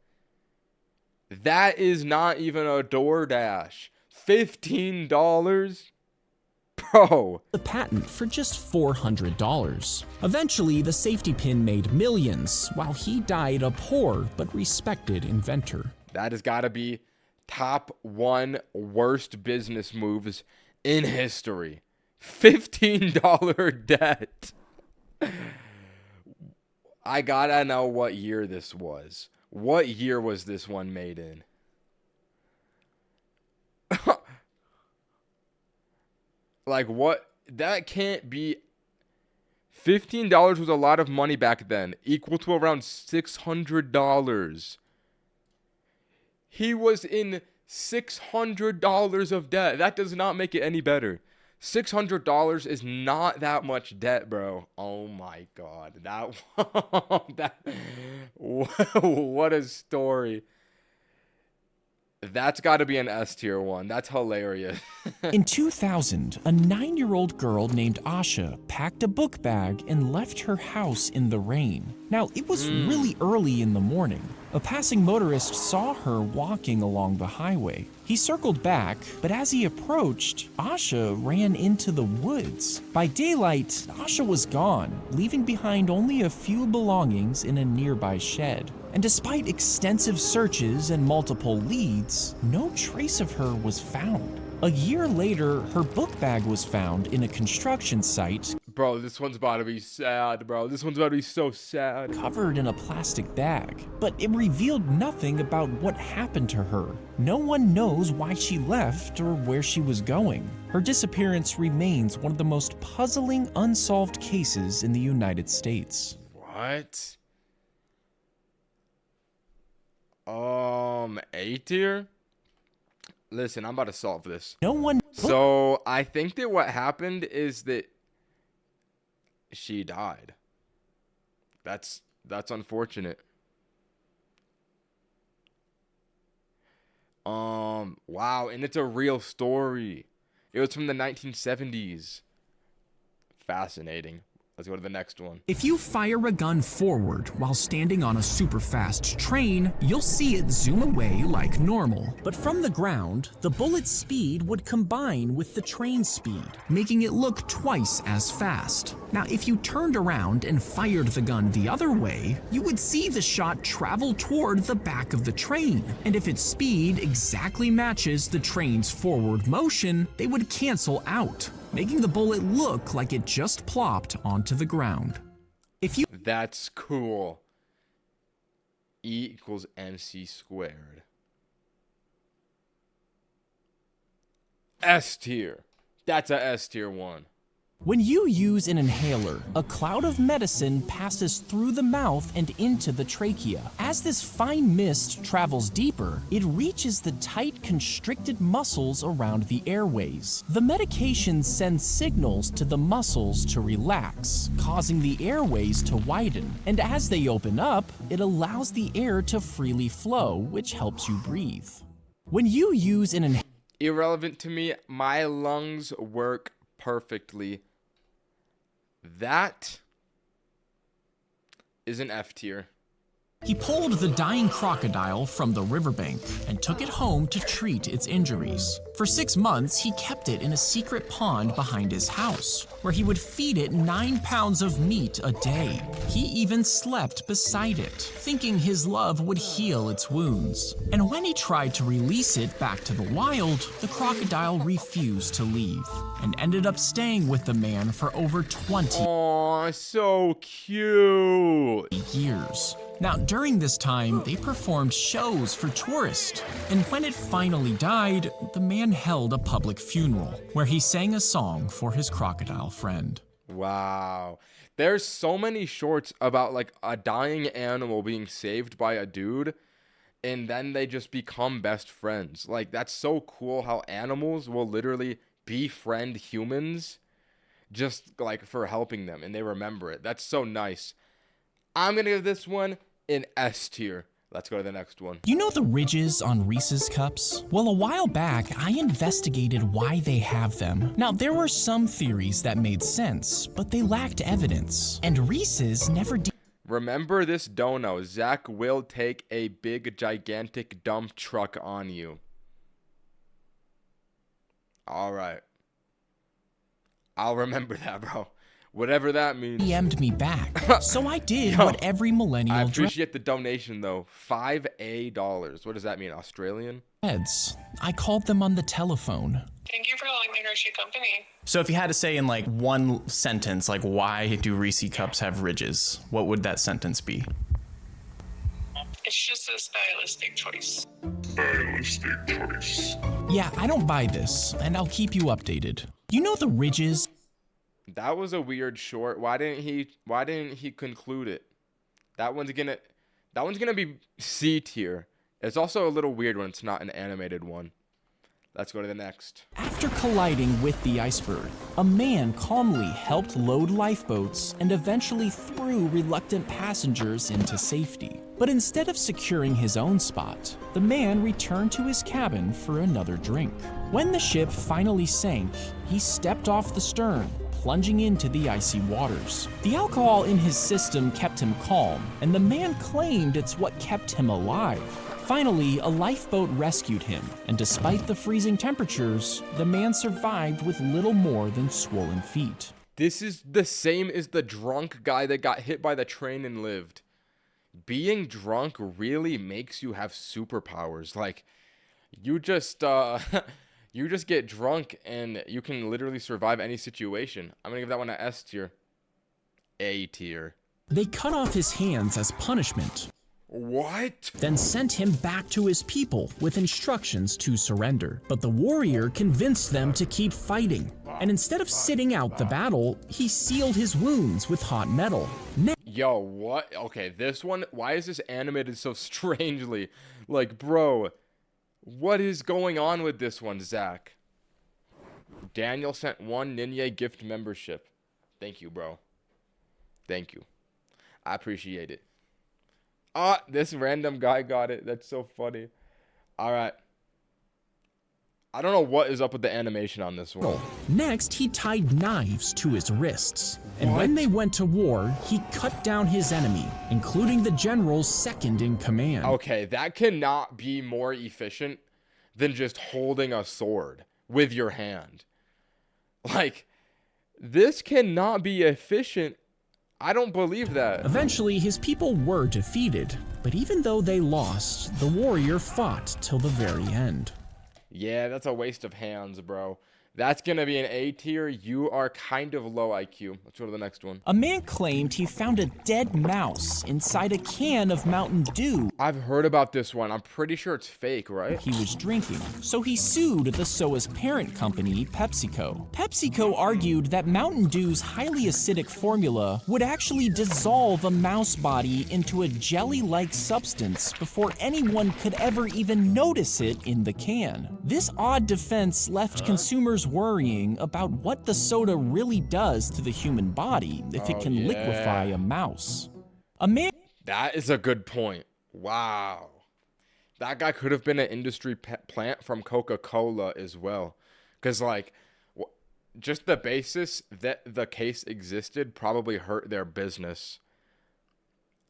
That is not even a DoorDash. $15? Bro. The patent for just $400. Eventually, the safety pin made millions, while he died a poor but respected inventor. That has got to be top 1 worst business moves in history. $15 debt. I gotta know what year this was. What year was this one made in? Like, what? That can't be. $15 was a lot of money back then, equal to around $600. He was in $600 of debt. That does not make it any better. $600 is not that much debt, bro. Oh my god. What a story. That's got to be an S tier one. That's hilarious. In 2000, a 9-year-old girl named Asha packed a book bag and left her house in the rain. Now, it was really early in the morning. A passing motorist saw her walking along the highway. He circled back, but as he approached, Asha ran into the woods. By daylight, Asha was gone, leaving behind only a few belongings in a nearby shed. And despite extensive searches and multiple leads, no trace of her was found. A year later, her book bag was found in a construction site. Bro, this one's about to be sad, bro. This one's about to be so sad. Covered in a plastic bag. But it revealed nothing about what happened to her. No one knows why she left or where she was going. Her disappearance remains one of the most puzzling unsolved cases in the United States. What? A tier? Listen, I'm about to solve this. No one... So, I think that what happened is that she died. That's unfortunate. Wow, and it's a real story. It was from the 1970s. Fascinating. Let's go to the next one. If you fire a gun forward while standing on a super fast train, you'll see it zoom away like normal. But from the ground, the bullet's speed would combine with the train's speed, making it look twice as fast. Now, if you turned around and fired the gun the other way, you would see the shot travel toward the back of the train. And if its speed exactly matches the train's forward motion, they would cancel out, making the bullet look like it just plopped onto the ground. That's cool. E equals MC squared. S tier. That's a S tier one. When you use an inhaler, a cloud of medicine passes through the mouth and into the trachea. As this fine mist travels deeper, it reaches the tight, constricted muscles around the airways. The medication sends signals to the muscles to relax, causing the airways to widen. And as they open up, it allows the air to freely flow, which helps you breathe. When you use an inhaler... Irrelevant to me, my lungs work perfectly. That is an F tier. He pulled the dying crocodile from the riverbank and took it home to treat its injuries. For 6 months, he kept it in a secret pond behind his house, where he would feed it 9 pounds of meat a day. He even slept beside it, thinking his love would heal its wounds. And when he tried to release it back to the wild, the crocodile refused to leave and ended up staying with the man for over 20 Aw, so cute. years. Now, during this time, they performed shows for tourists. And when it finally died, the man held a public funeral where he sang a song for his crocodile friend. Wow. There's so many shorts about like a dying animal being saved by a dude and then they just become best friends. Like that's so cool how animals will literally befriend humans just like for helping them and they remember it. That's so nice. I'm going to give this one an S tier. Let's go to the next one. You know the ridges on Reese's cups? Well, a while back, I investigated why they have them. Now, there were some theories that made sense, but they lacked evidence. And Reese's never did. Remember this dono. Zack will take a big, gigantic dump truck on you. All right. I'll remember that, bro. Whatever that means. DM'd me back. So I did what every millennial I appreciate the donation, though. $5 What does that mean? Australian? dreads. I called them on the telephone. Thank you for calling the Hershey Company. So if you had to say in like one sentence, like why do Reese cups have ridges? What would that sentence be? It's just a stylistic choice. Stylistic choice. Yeah, I don't buy this, and I'll keep you updated. You know the ridges? That was a weird short. Why didn't he conclude it? That one's gonna be C tier. It's also a little weird when it's not an animated one. Let's go to the next. After colliding with the iceberg, a man calmly helped load lifeboats and eventually threw reluctant passengers into safety. But instead of securing his own spot, the man returned to his cabin for another drink. When the ship finally sank, he stepped off the stern, plunging into the icy waters. The alcohol in his system kept him calm, and the man claimed it's what kept him alive. Finally, a lifeboat rescued him, and despite the freezing temperatures, the man survived with little more than swollen feet. This is the same as the drunk guy that got hit by the train and lived. Being drunk really makes you have superpowers. Like, you just get drunk and you can literally survive any situation. I'm gonna give that one an S tier. A tier. They cut off his hands as punishment. What? Then sent him back to his people with instructions to surrender. But the warrior convinced them to keep fighting. And instead of sitting out the battle, he sealed his wounds with hot metal. Yo, what? Okay, this one, why is this animated so strangely? Like, bro, what is going on with this one, Zack? Daniel sent 1 Ninja gift membership. Thank you, bro. Thank you. I appreciate it. Ah, this random guy got it. That's so funny. All right. I don't know what is up with the animation on this one. Next, he tied knives to his wrists. And when they went to war, he cut down his enemy, including the general's second in command. Okay, that cannot be more efficient than just holding a sword with your hand. Like, this cannot be efficient. I don't believe that. Eventually, his people were defeated, but even though they lost, the warrior fought till the very end. Yeah, that's a waste of hands, bro. That's gonna be an A tier. You are kind of low IQ. Let's go to the next one. A man claimed he found a dead mouse inside a can of Mountain Dew. I've heard about this one. I'm pretty sure it's fake, right? He was drinking, so he sued the soda's parent company, PepsiCo. PepsiCo argued that Mountain Dew's highly acidic formula would actually dissolve a mouse body into a jelly-like substance before anyone could ever even notice it in the can. This odd defense left consumers worrying about what the soda really does to the human body if it can liquefy a mouse. A man. That is a good point. Wow. That guy could have been an industry plant from Coca-Cola as well. Because, like, just the basis that the case existed probably hurt their business.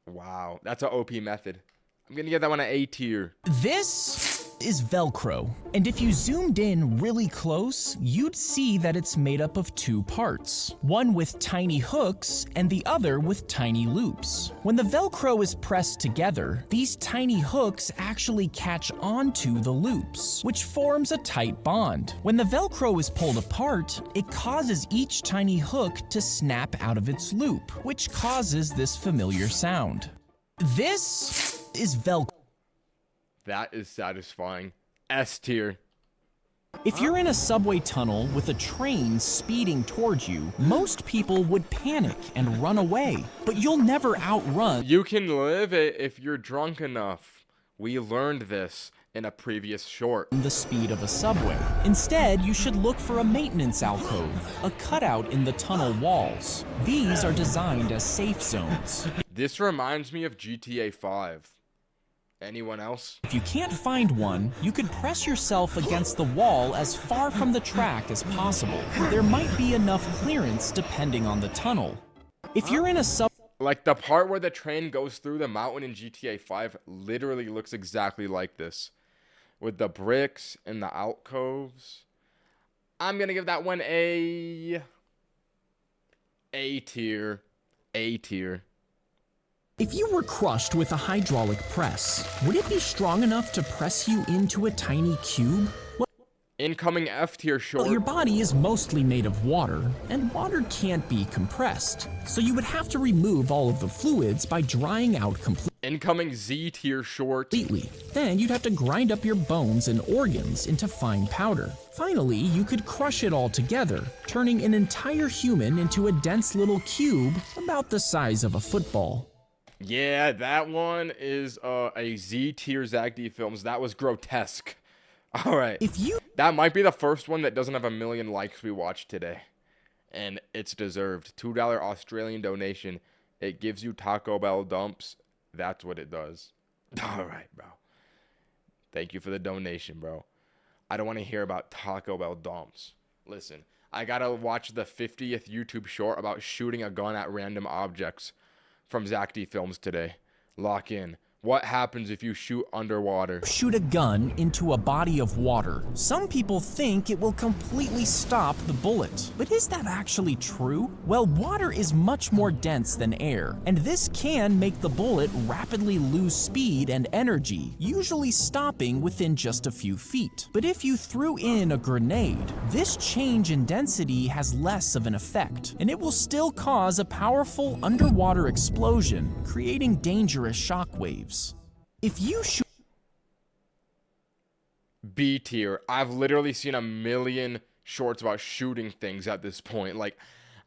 Wow. That's an OP method. I'm going to give that one an A tier. This is Velcro. And if you zoomed in really close, you'd see that it's made up of two parts. One with tiny hooks and the other with tiny loops. When the Velcro is pressed together, these tiny hooks actually catch onto the loops, which forms a tight bond. When the Velcro is pulled apart, it causes each tiny hook to snap out of its loop, which causes this familiar sound. This is Velcro. That is satisfying. S tier. If you're in a subway tunnel with a train speeding towards you, most people would panic and run away, but you'll never outrun. You can live it if you're drunk enough. We learned this in a previous short. The speed of a subway. Instead, you should look for a maintenance alcove, a cutout in the tunnel walls. These are designed as safe zones. This reminds me of GTA 5. Anyone else? If you can't find one, you could press yourself against the wall as far from the track as possible. There might be enough clearance depending on the tunnel. If you're in a like the part where the train goes through the mountain in GTA 5 literally looks exactly like this. With the bricks and the alcoves. I'm gonna give that one A tier. A tier. If you were crushed with a hydraulic press, would it be strong enough to press you into a tiny cube? Incoming F tier short. Well, your body is mostly made of water, and water can't be compressed. So you would have to remove all of the fluids by drying out completely. Incoming Z tier short. Then you'd have to grind up your bones and organs into fine powder. Finally, you could crush it all together, turning an entire human into a dense little cube about the size of a football. Yeah, that one is a Z tier Zack D Films. That was grotesque. All right. That might be the first one that doesn't have 1 million likes we watched today. And it's deserved. $2 Australian donation. It gives you Taco Bell dumps. That's what it does. All right, bro. Thank you for the donation, bro. I don't want to hear about Taco Bell dumps. Listen, I got to watch the 50th YouTube short about shooting a gun at random objects from Zack D Films today. Lock in. What happens if you shoot underwater? Shoot a gun into a body of water. Some people think it will completely stop the bullet. But is that actually true? Well, water is much more dense than air, and this can make the bullet rapidly lose speed and energy, usually stopping within just a few feet. But if you threw in a grenade, this change in density has less of an effect, and it will still cause a powerful underwater explosion, creating dangerous shockwaves. If you shoot B tier. I've literally seen 1 million shorts about shooting things at this point. Like,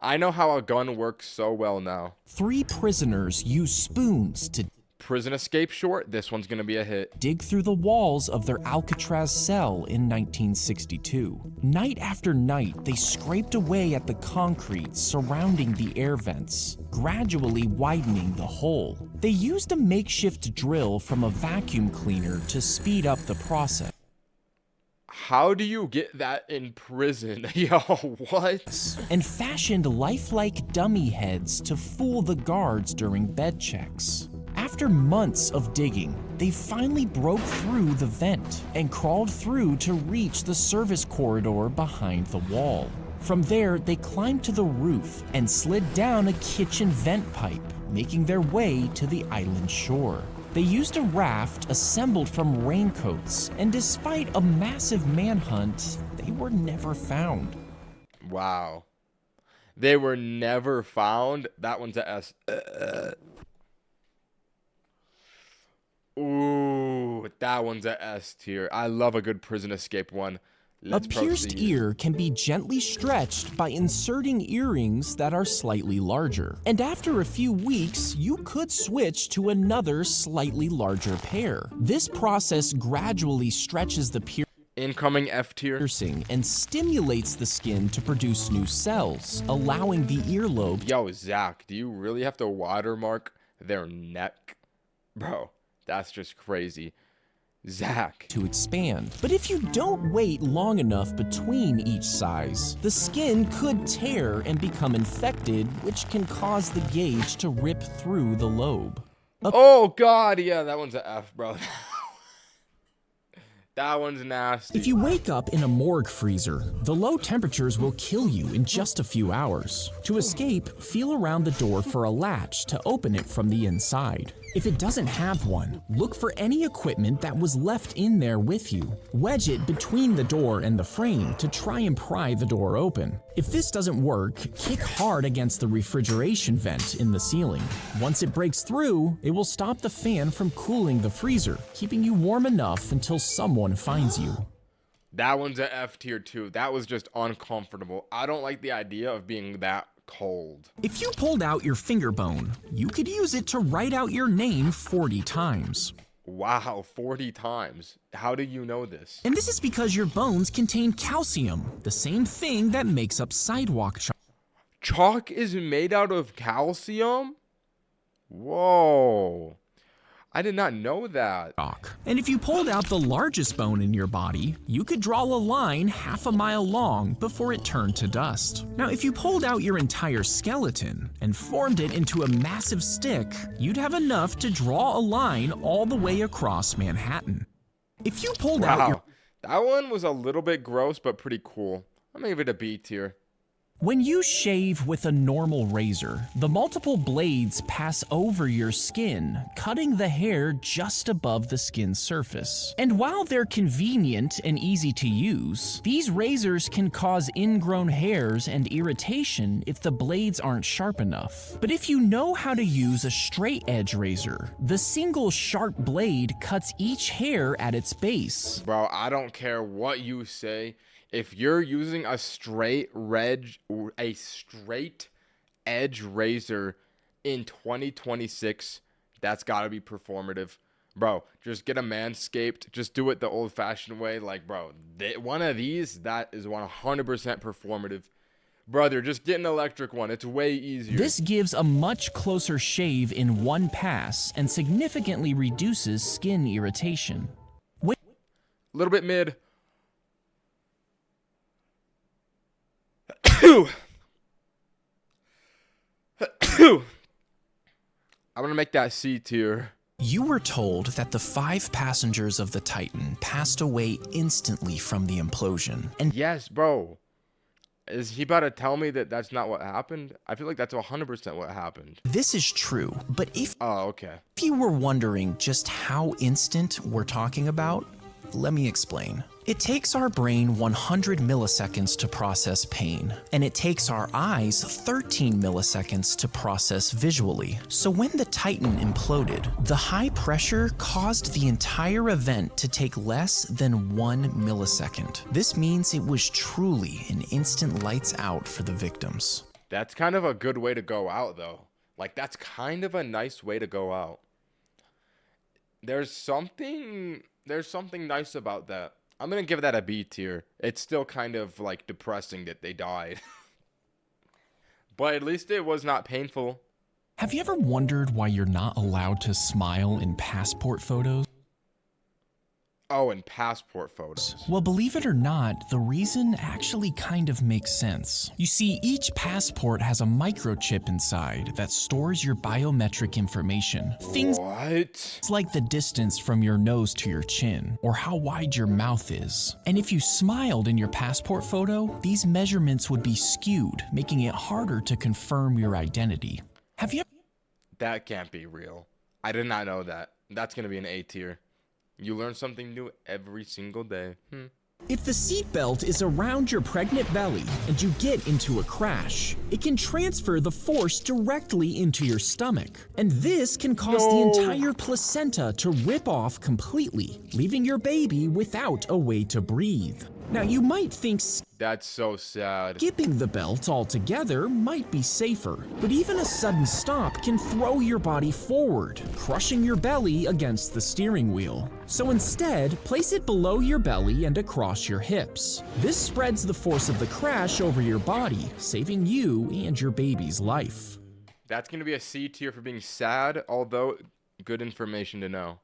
I know how a gun works so well now. 3 prisoners use spoons to prison escape short. This one's gonna be a hit. Dig through the walls of their Alcatraz cell in 1962. Night after night, they scraped away at the concrete surrounding the air vents, gradually widening the hole. They used a makeshift drill from a vacuum cleaner to speed up the process. How do you get that in prison? Yo, what? And fashioned lifelike dummy heads to fool the guards during bed checks. After months of digging, they finally broke through the vent and crawled through to reach the service corridor behind the wall. From there, they climbed to the roof and slid down a kitchen vent pipe, making their way to the island shore. They used a raft assembled from raincoats, and despite a massive manhunt, they were never found. Wow. They were never found? That one's a S. Ooh, that one's a S tier. I love a good prison escape one. Let's a pierced proceed. ear can be gently stretched by inserting earrings that are slightly larger. And after a few weeks, you could switch to another slightly larger pair. This process gradually stretches the incoming F tier piercing and stimulates the skin to produce new cells, allowing the earlobe. Yo, Zack, do you really have to watermark their neck? Bro, that's just crazy. Zack. To expand. But if you don't wait long enough between each size, the skin could tear and become infected, which can cause the gauge to rip through the lobe. Oh god, yeah, that one's an F, bro. That one's nasty. If you wake up in a morgue freezer, the low temperatures will kill you in just a few hours. To escape, feel around the door for a latch to open it from the inside. If it doesn't have one, look for any equipment that was left in there with you. Wedge it between the door and the frame to try and pry the door open. If this doesn't work, kick hard against the refrigeration vent in the ceiling. Once it breaks through, it will stop the fan from cooling the freezer, keeping you warm enough until someone finds you. That one's a F tier too. That was just uncomfortable. I don't like the idea of being that cold. If you pulled out your finger bone, you could use it to write out your name 40 times. Wow, 40 times. How do you know this? And this is because your bones contain calcium, the same thing that makes up sidewalk chalk. Chalk is made out of calcium? Whoa. I did not know that. And if you pulled out the largest bone in your body, you could draw a line half a mile long before it turned to dust. Now, if you pulled out your entire skeleton and formed it into a massive stick, you'd have enough to draw a line all the way across Manhattan. If you pulled out your... That one was a little bit gross, but pretty cool. I'm gonna give it a B tier. When you shave with a normal razor, the multiple blades pass over your skin, cutting the hair just above the skin surface. And while they're convenient and easy to use, these razors can cause ingrown hairs and irritation if the blades aren't sharp enough. But if you know how to use a straight edge razor, the single sharp blade cuts each hair at its base. Bro, I don't care what you say. If you're using a straight edge razor in 2026, that's gotta be performative. Bro, just get a Manscaped. Just do it the old-fashioned way. Like, bro, one of these, that is 100% performative. Brother, just get an electric one. It's way easier. This gives a much closer shave in one pass and significantly reduces skin irritation. A little bit mid. I'm gonna make that C tier. You were told that the 5 passengers of the Titan passed away instantly from the implosion. And yes, bro. Is he about to tell me that that's not what happened? I feel like that's 100% what happened. This is true, but if okay. If you were wondering just how instant we're talking about, let me explain. It takes our brain 100 milliseconds to process pain, and it takes our eyes 13 milliseconds to process visually. So when the Titan imploded, the high pressure caused the entire event to take less than 1 millisecond. This means it was truly an instant lights out for the victims. That's kind of a good way to go out, though. Like, that's kind of a nice way to go out. There's something nice about that. I'm gonna give that a B tier. It's still kind of like depressing that they died. But at least it was not painful. Have you ever wondered why you're not allowed to smile in passport photos? Oh, and passport photos. Well, believe it or not, the reason actually kind of makes sense. You see, each passport has a microchip inside that stores your biometric information. Things like the distance from your nose to your chin, or how wide your mouth is. And if you smiled in your passport photo, these measurements would be skewed, making it harder to confirm your identity. Have you... That can't be real. I did not know that. That's gonna be an A tier. You learn something new every single day. If the seatbelt is around your pregnant belly and you get into a crash, it can transfer the force directly into your stomach. And this can cause the entire placenta to rip off completely, leaving your baby without a way to breathe. Now, you might think that's so sad. Skipping the belt altogether might be safer, but even a sudden stop can throw your body forward, crushing your belly against the steering wheel. So instead, place it below your belly and across your hips. This spreads the force of the crash over your body, saving you and your baby's life. That's gonna be a C tier for being sad, although good information to know.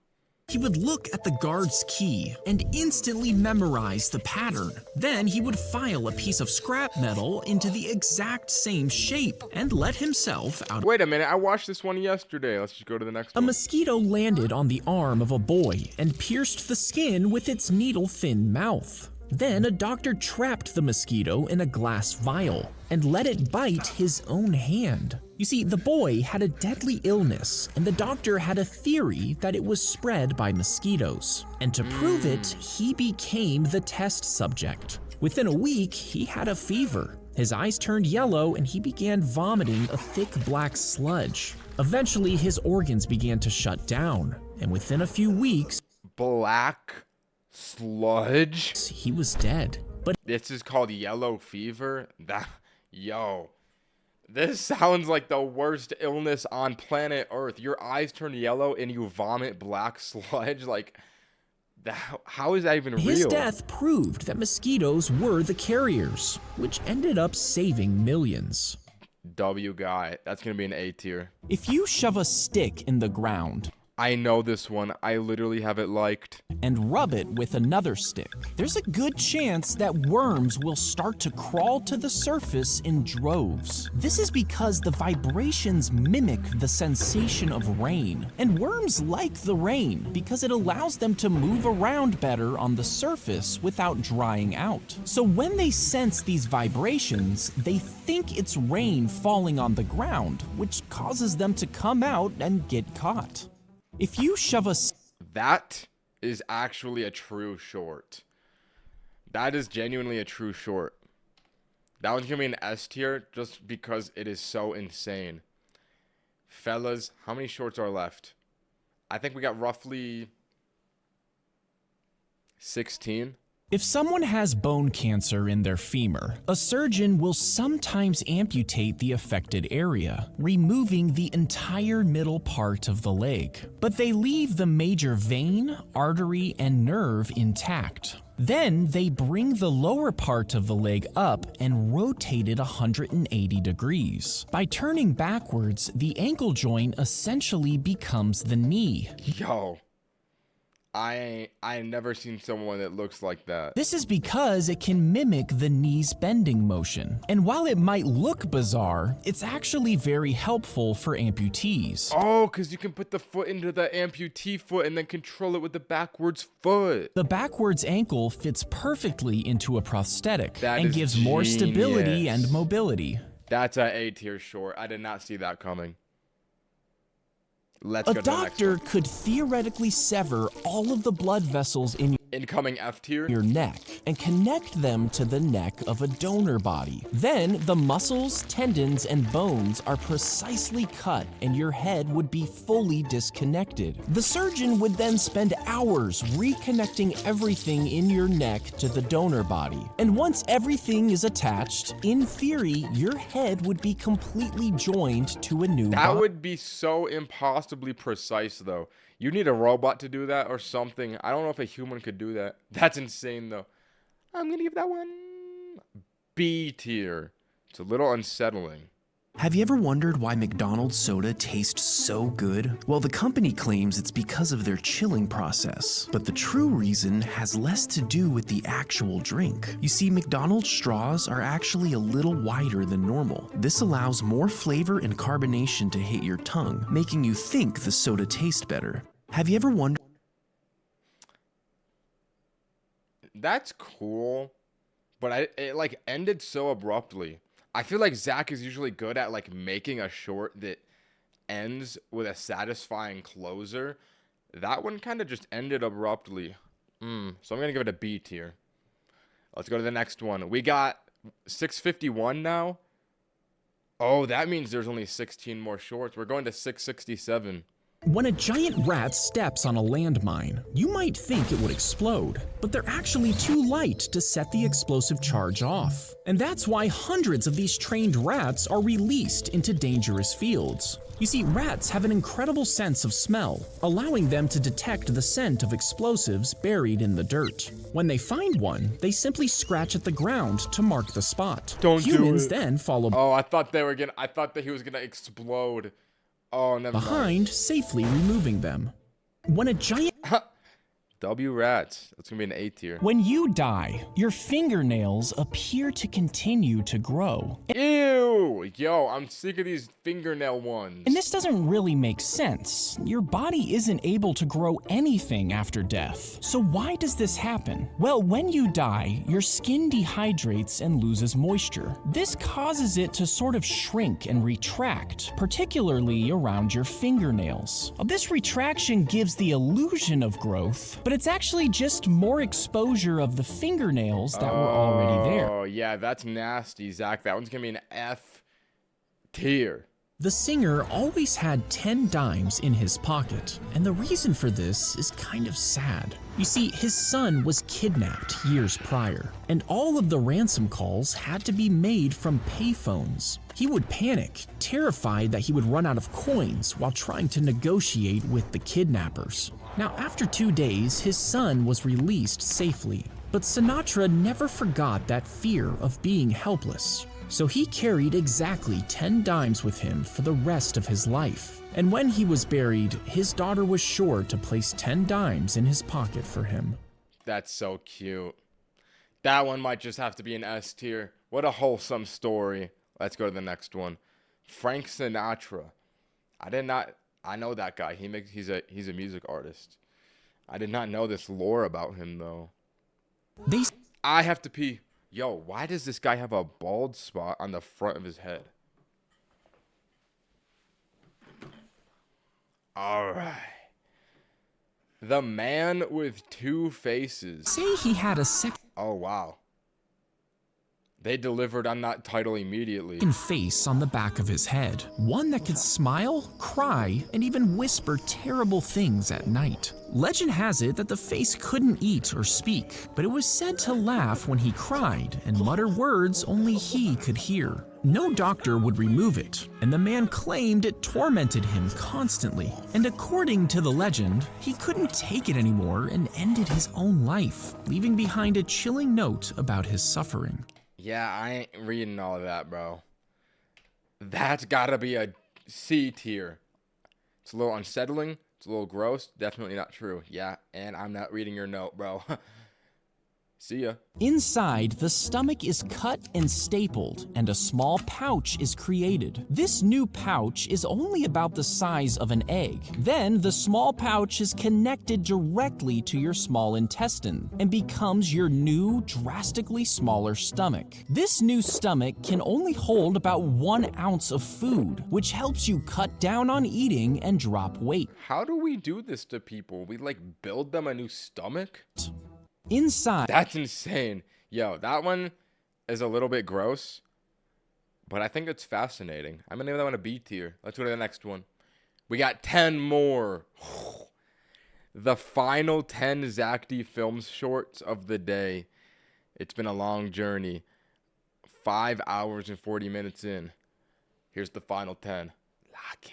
He would look at the guard's key and instantly memorize the pattern. Then he would file a piece of scrap metal into the exact same shape and let himself out. Wait a minute, I watched this one yesterday. Let's just go to the next one. A mosquito landed on the arm of a boy and pierced the skin with its needle-thin mouth. Then a doctor trapped the mosquito in a glass vial and let it bite his own hand. You see, the boy had a deadly illness, and the doctor had a theory that it was spread by mosquitoes. And to prove it, he became the test subject. Within a week, he had a fever. His eyes turned yellow, and he began vomiting a thick black sludge. Eventually, his organs began to shut down, and within a few weeks, black sludge? He was dead. But this is called yellow fever? Yo. This sounds like the worst illness on planet Earth. Your eyes turn yellow and you vomit black sludge? Like, how is that even real? His death proved that mosquitoes were the carriers, which ended up saving millions. W guy. That's gonna be an A tier. If you shove a stick in the ground, I know this one. I literally have it liked. And rub it with another stick, there's a good chance that worms will start to crawl to the surface in droves. This is because the vibrations mimic the sensation of rain, and worms like the rain because it allows them to move around better on the surface without drying out. So when they sense these vibrations, they think it's rain falling on the ground, which causes them to come out and get caught. If you shove a... That is actually a true short. That is genuinely a true short. That one's gonna be an S tier just because it is so insane. Fellas, how many shorts are left? I think we got roughly 16. If someone has bone cancer in their femur, a surgeon will sometimes amputate the affected area, removing the entire middle part of the leg. But they leave the major vein, artery, and nerve intact. Then they bring the lower part of the leg up and rotate it 180 degrees. By turning backwards, the ankle joint essentially becomes the knee. Yo. I never seen someone that looks like that. This is because it can mimic the knee's bending motion. And while it might look bizarre, it's actually very helpful for amputees. Oh, because you can put the foot into the amputee foot and then control it with the backwards foot. The backwards ankle fits perfectly into a prosthetic and is gives more stability genius. and mobility. That's an A tier short. I did not see that coming. Let's A go to the next doctor one. could theoretically sever all of the blood vessels in Incoming F tier. your neck and connect them to the neck of a donor body. Then the muscles, tendons, and bones are precisely cut and your head would be fully disconnected. The surgeon would then spend hours reconnecting everything in your neck to the donor body. And once everything is attached, in theory, your head would be completely joined to a new That body. would be so impossibly precise, though. You need a robot to do that or something. I don't know if a human could do that. That's insane, though. I'm gonna give that one B tier. It's a little unsettling. Have you ever wondered why McDonald's soda tastes so good? Well, the company claims it's because of their chilling process, but the true reason has less to do with the actual drink. You see, McDonald's straws are actually a little wider than normal. This allows more flavor and carbonation to hit your tongue, making you think the soda tastes better. Have you ever wondered? That's cool, but it like ended so abruptly. I feel like Zack is usually good at like making a short that ends with a satisfying closer. That one kind of just ended abruptly. So I'm gonna give it a B tier. Let's go to the next one. We got 651 now. Oh, that means there's only 16 more shorts. We're going to 667. When a giant rat steps on a landmine, you might think it would explode, but they're actually too light to set the explosive charge off. And that's why hundreds of these trained rats are released into dangerous fields. You see, rats have an incredible sense of smell, allowing them to detect the scent of explosives buried in the dirt. When they find one, they simply scratch at the ground to mark the spot. Humans then follow Oh, I thought that he was gonna explode. Oh, never mind. behind, safely removing them. When a giant W rats. That's gonna be an A tier. When you die, your fingernails appear to continue to grow. Ew! Yo, I'm sick of these fingernail ones. And this doesn't really make sense. Your body isn't able to grow anything after death. So why does this happen? Well, when you die, your skin dehydrates and loses moisture. This causes it to sort of shrink and retract, particularly around your fingernails. This retraction gives the illusion of growth, but it's actually just more exposure of the fingernails that were already there. Oh, yeah, that's nasty, Zach. That one's gonna be an F tier. The singer always had 10 dimes in his pocket, and the reason for this is kind of sad. You see, his son was kidnapped years prior, and all of the ransom calls had to be made from payphones. He would panic, terrified that he would run out of coins while trying to negotiate with the kidnappers. Now, after 2 days, his son was released safely, but Sinatra never forgot that fear of being helpless. So he carried exactly 10 dimes with him for the rest of his life. And when he was buried, his daughter was sure to place 10 dimes in his pocket for him. That's so cute. That one might just have to be an S tier. What a wholesome story. Let's go to the next one. Frank Sinatra. I know that guy. He's a music artist. I did not know this lore about him though. I have to pee. Yo, why does this guy have a bald spot on the front of his head? Alright. The Man with Two Faces. Say he had a Oh, wow. They delivered on that title immediately. Face on the back of his head. One that could smile, cry, and even whisper terrible things at night. Legend has it that the face couldn't eat or speak, but it was said to laugh when he cried and mutter words only he could hear. No doctor would remove it, and the man claimed it tormented him constantly. And according to the legend, he couldn't take it anymore and ended his own life, leaving behind a chilling note about his suffering. Yeah, I ain't reading all of that, bro. That's gotta be a C tier. It's a little unsettling. It's a little gross. Definitely not true. Yeah, and I'm not reading your note, bro. See ya. Inside, the stomach is cut and stapled, and a small pouch is created. This new pouch is only about the size of an egg. Then, the small pouch is connected directly to your small intestine and becomes your new, drastically smaller stomach. This new stomach can only hold about 1 ounce of food, which helps you cut down on eating and drop weight. How do we do this to people? We like build them a new stomach? Inside. That's insane. Yo, that one is a little bit gross, but I think it's fascinating. I'm gonna give that one a B tier. Let's go to the next one. We got 10 more. The final 10 Zack D Films shorts of the day. It's been a long journey. 5 hours and 40 minutes in. Here's the final 10. Lock in.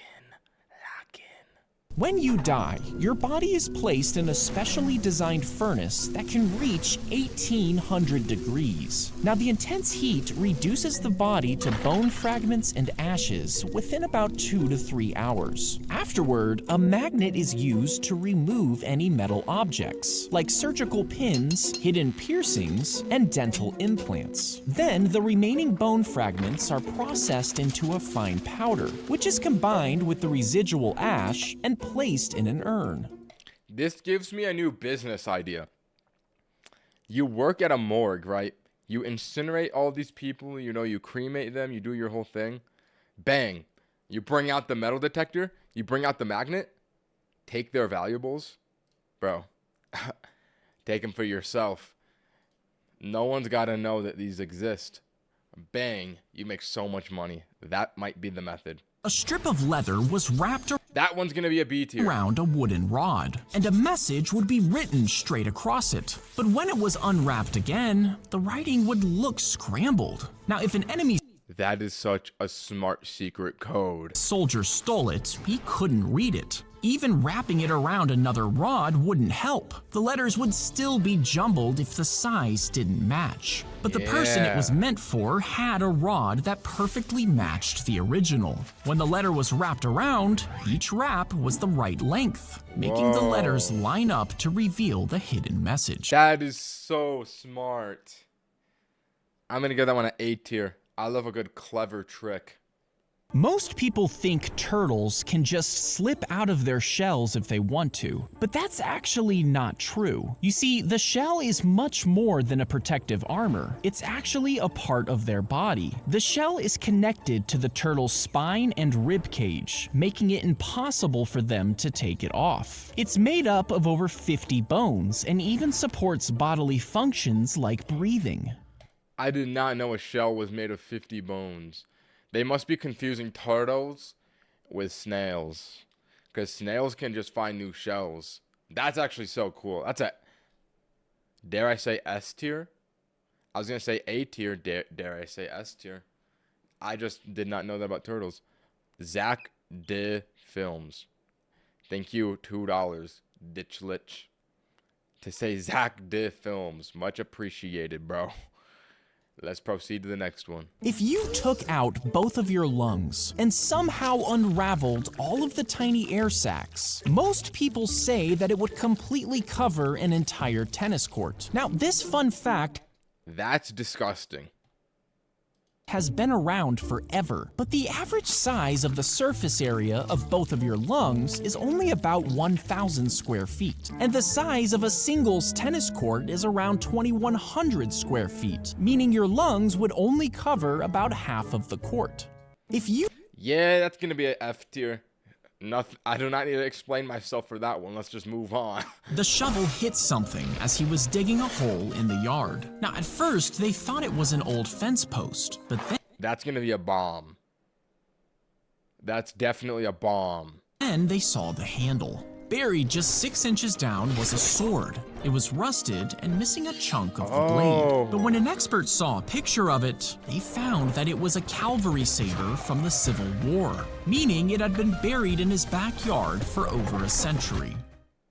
When you die, your body is placed in a specially designed furnace that can reach 1800 degrees. Now, the intense heat reduces the body to bone fragments and ashes within about 2 to 3 hours. Afterward, a magnet is used to remove any metal objects, like surgical pins, hidden piercings, and dental implants. Then, the remaining bone fragments are processed into a fine powder, which is combined with the residual ash and placed in an urn. This gives me a new business idea. You work at a morgue, right? You incinerate all these people, you cremate them, you do your whole thing. Bang. You bring out the metal detector, you bring out the magnet, take their valuables. Bro, take them for yourself. No one's got to know that these exist. Bang, you make so much money. That might be the method. A strip of leather was wrapped That one's gonna be a B tier. around a wooden rod, and a message would be written straight across it. But when it was unwrapped again, the writing would look scrambled. Now, if an enemy That is such a smart secret code. soldier stole it, he couldn't read it. Even wrapping it around another rod wouldn't help. The letters would still be jumbled if the size didn't match. But the person it was meant for had a rod that perfectly matched the original. When the letter was wrapped around, each wrap was the right length, making the letters line up to reveal the hidden message. That is so smart. I'm gonna give that one an A tier. I love a good clever trick. Most people think turtles can just slip out of their shells if they want to, but that's actually not true. You see, the shell is much more than a protective armor. It's actually a part of their body. The shell is connected to the turtle's spine and rib cage, making it impossible for them to take it off. It's made up of over 50 bones and even supports bodily functions like breathing. I did not know a shell was made of 50 bones. They must be confusing turtles with snails, because snails can just find new shells. That's actually so cool. That's a, dare I say, S tier? I was going to say A tier, dare I say S tier. I just did not know that about turtles. Zack de Films. Thank you, $2, Ditchlich. To say Zack de Films. Much appreciated, bro. Let's proceed to the next one. If you took out both of your lungs and somehow unraveled all of the tiny air sacs, most people say that it would completely cover an entire tennis court. Now, this fun fact That's disgusting. has been around forever, but the average size of the surface area of both of your lungs is only about 1,000 square feet, and the size of a singles tennis court is around 2,100 square feet, meaning your lungs would only cover about half of the court. If you Yeah, that's gonna be an F tier. Nothing. I do not need to explain myself for that one. Let's just move on. The shovel hit something as he was digging a hole in the yard. Now, at first, they thought it was an old fence post, but then That's gonna be a bomb. That's definitely a bomb. they saw the handle. Buried just 6 inches down was a sword. It was rusted and missing a chunk of the blade. But when an expert saw a picture of it, they found that it was a cavalry saber from the Civil War, meaning it had been buried in his backyard for over a century.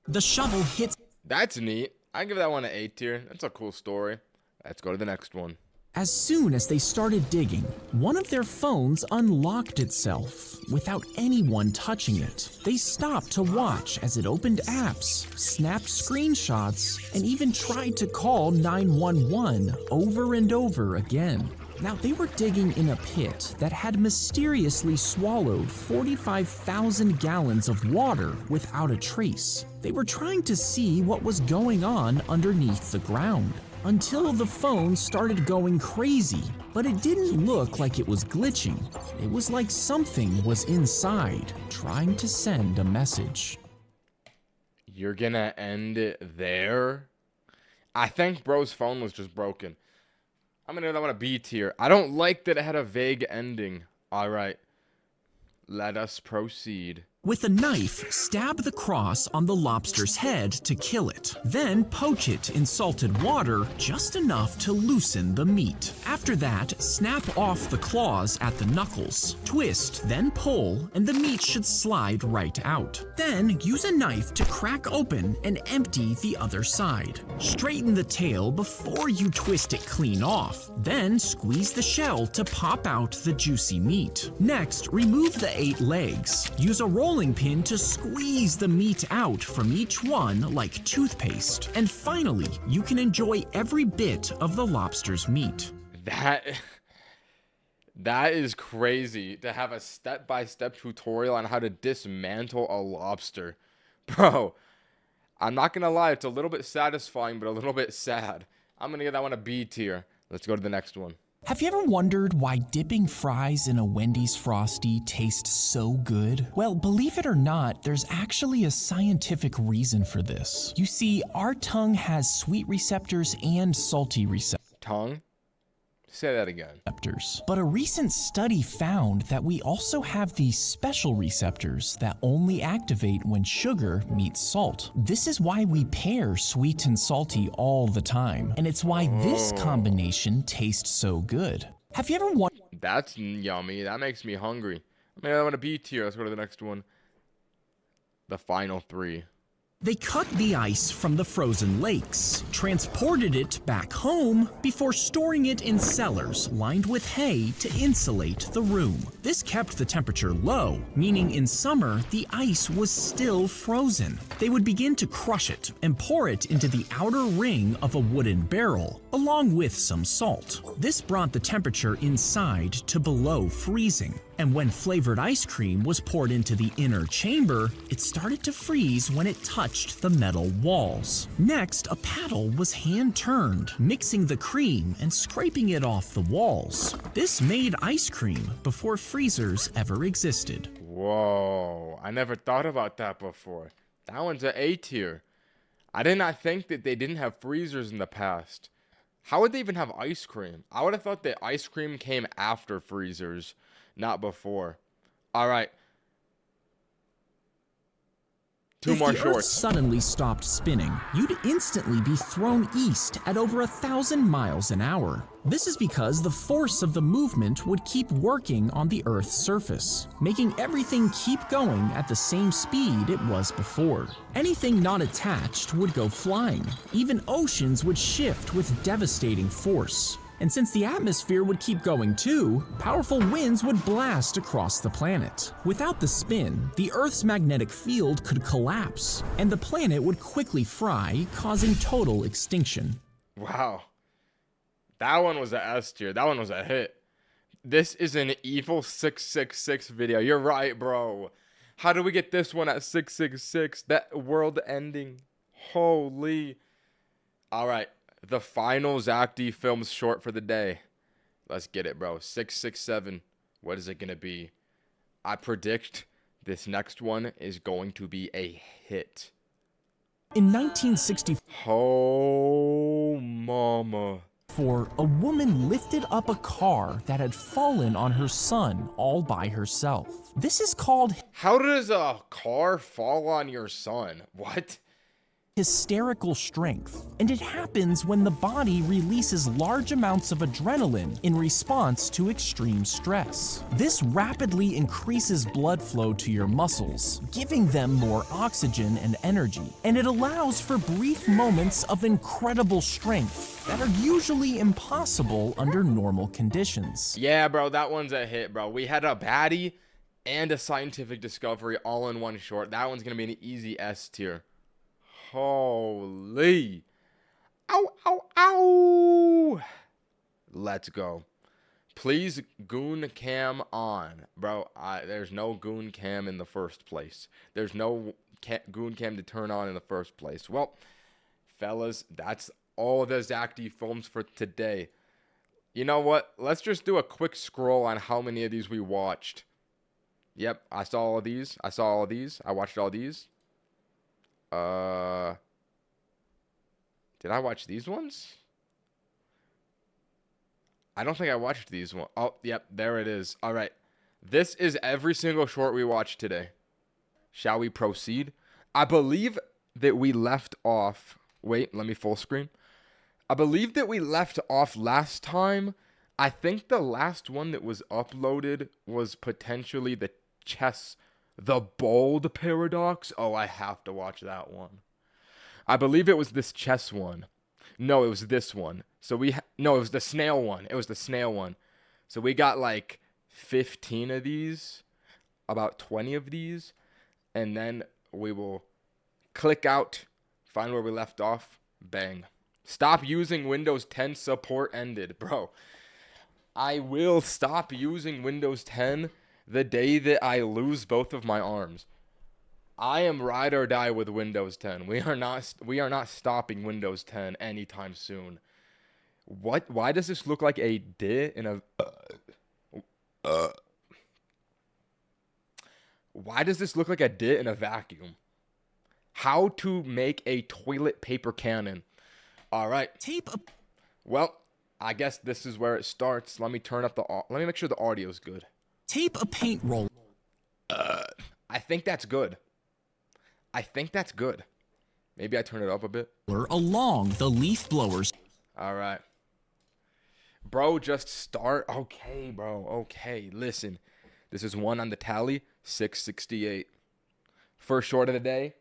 The shovel hit. That's neat. I give that one an A tier. That's a cool story. Let's go to the next one. As soon as they started digging, one of their phones unlocked itself without anyone touching it. They stopped to watch as it opened apps, snapped screenshots, and even tried to call 911 over and over again. Now, they were digging in a pit that had mysteriously swallowed 45,000 gallons of water without a trace. They were trying to see what was going on underneath the ground, until the phone started going crazy. But it didn't look like it was glitching. It was like something was inside, trying to send a message. You're gonna end it there? I think bro's phone was just broken. I'm gonna give that one a B tier. I don't like that it had a vague ending. Alright. Let us proceed. With a knife, stab the cross on the lobster's head to kill it. Then poach it in salted water just enough to loosen the meat. After that, snap off the claws at the knuckles. Twist, then pull, and the meat should slide right out. Then use a knife to crack open and empty the other side. Straighten the tail before you twist it clean off. Then squeeze the shell to pop out the juicy meat. Next, remove the 8 legs. Use a rolling pin to squeeze the meat out from each one like toothpaste. And finally, you can enjoy every bit of the lobster's meat. That is crazy to have a step-by-step tutorial on how to dismantle a lobster. Bro, I'm not gonna lie, it's a little bit satisfying, but a little bit sad. I'm gonna give that one a B tier. Let's go to the next one. Have you ever wondered why dipping fries in a Wendy's Frosty tastes so good? Well, believe it or not, there's actually a scientific reason for this. You see, our tongue has sweet receptors and salty receptors. Tongue? Say that again. But a recent study found that we also have these special receptors that only activate when sugar meets salt. This is why we pair sweet and salty all the time, and it's why this combination tastes so good. Have you ever wondered? That's yummy. That makes me hungry. I mean, I want a B tier. Let's go to the next one. the final 3. They cut the ice from the frozen lakes, transported it back home before storing it in cellars lined with hay to insulate the room. This kept the temperature low, meaning in summer the ice was still frozen. They would begin to crush it and pour it into the outer ring of a wooden barrel, along with some salt. This brought the temperature inside to below freezing. And when flavored ice cream was poured into the inner chamber, it started to freeze when it touched the metal walls. Next, a paddle was hand-turned, mixing the cream and scraping it off the walls. This made ice cream before freezers ever existed. Whoa, I never thought about that before. That one's an A tier. I did not think that they didn't have freezers in the past. How would they even have ice cream? I would have thought that ice cream came after freezers, not before. All right. 2 more If the Earth shorts. suddenly stopped spinning, you'd instantly be thrown east at over 1,000 miles an hour. This is because the force of the movement would keep working on the Earth's surface, making everything keep going at the same speed it was before. Anything not attached would go flying. Even oceans would shift with devastating force. And since the atmosphere would keep going too, powerful winds would blast across the planet. Without the spin, the Earth's magnetic field could collapse, and the planet would quickly fry, causing total extinction. Wow. That one was a S tier. That one was a hit. This is an evil 666 video. You're right, bro. How do we get this one at 666? That world ending. Holy. All right. The final Zack D Films short for the day. Let's get it, bro. 667. What is it going to be? I predict this next one is going to be a hit. In 1964, Oh, mama. a woman lifted up a car that had fallen on her son all by herself. This is called How does a car fall on your son? What? hysterical strength, and it happens when the body releases large amounts of adrenaline in response to extreme stress. This rapidly increases blood flow to your muscles, giving them more oxygen and energy, and it allows for brief moments of incredible strength that are usually impossible under normal conditions. Yeah, bro, that one's a hit, bro. We had a baddie and a scientific discovery all in one short. That one's gonna be an easy S tier. Holy. Ow, ow, ow. Let's go. Please goon cam on. Bro, there's no goon cam in the first place. There's no goon cam to turn on in the first place. Well, fellas, that's all the Zack D Films for today. You know what? Let's just do a quick scroll on how many of these we watched. Yep, I saw all of these. I watched all these. Did I watch these ones? I don't think I watched these ones. Oh, yep, there it is. All right. This is every single short we watched today. Shall we proceed? I believe that we left off. Wait, let me full screen. I believe that we left off last time. I think the last one that was uploaded was potentially the bold paradox. Oh, I have to watch that one. I believe it was this chess one. No, it was this one. So no, it was the snail one. It was the snail one. So we got like 15 of these, about 20 of these, and then we will click out, find where we left off, bang. Stop using Windows 10 support ended, bro. I will stop using Windows 10 the day that I lose both of my arms. I am ride or die with Windows 10. We are not stopping Windows 10 anytime soon. What? Why does this look like a D in a Why does this look like a D in a vacuum? How to make a toilet paper cannon. All right. Well, I guess this is where it starts. Let me make sure the audio is good. Tape a paint roller. I think that's good. Maybe I turn it up a bit. Along the leaf blowers. All right. Bro, just start. Okay, bro. Okay, listen. This is one on the tally, 668. First short of the day.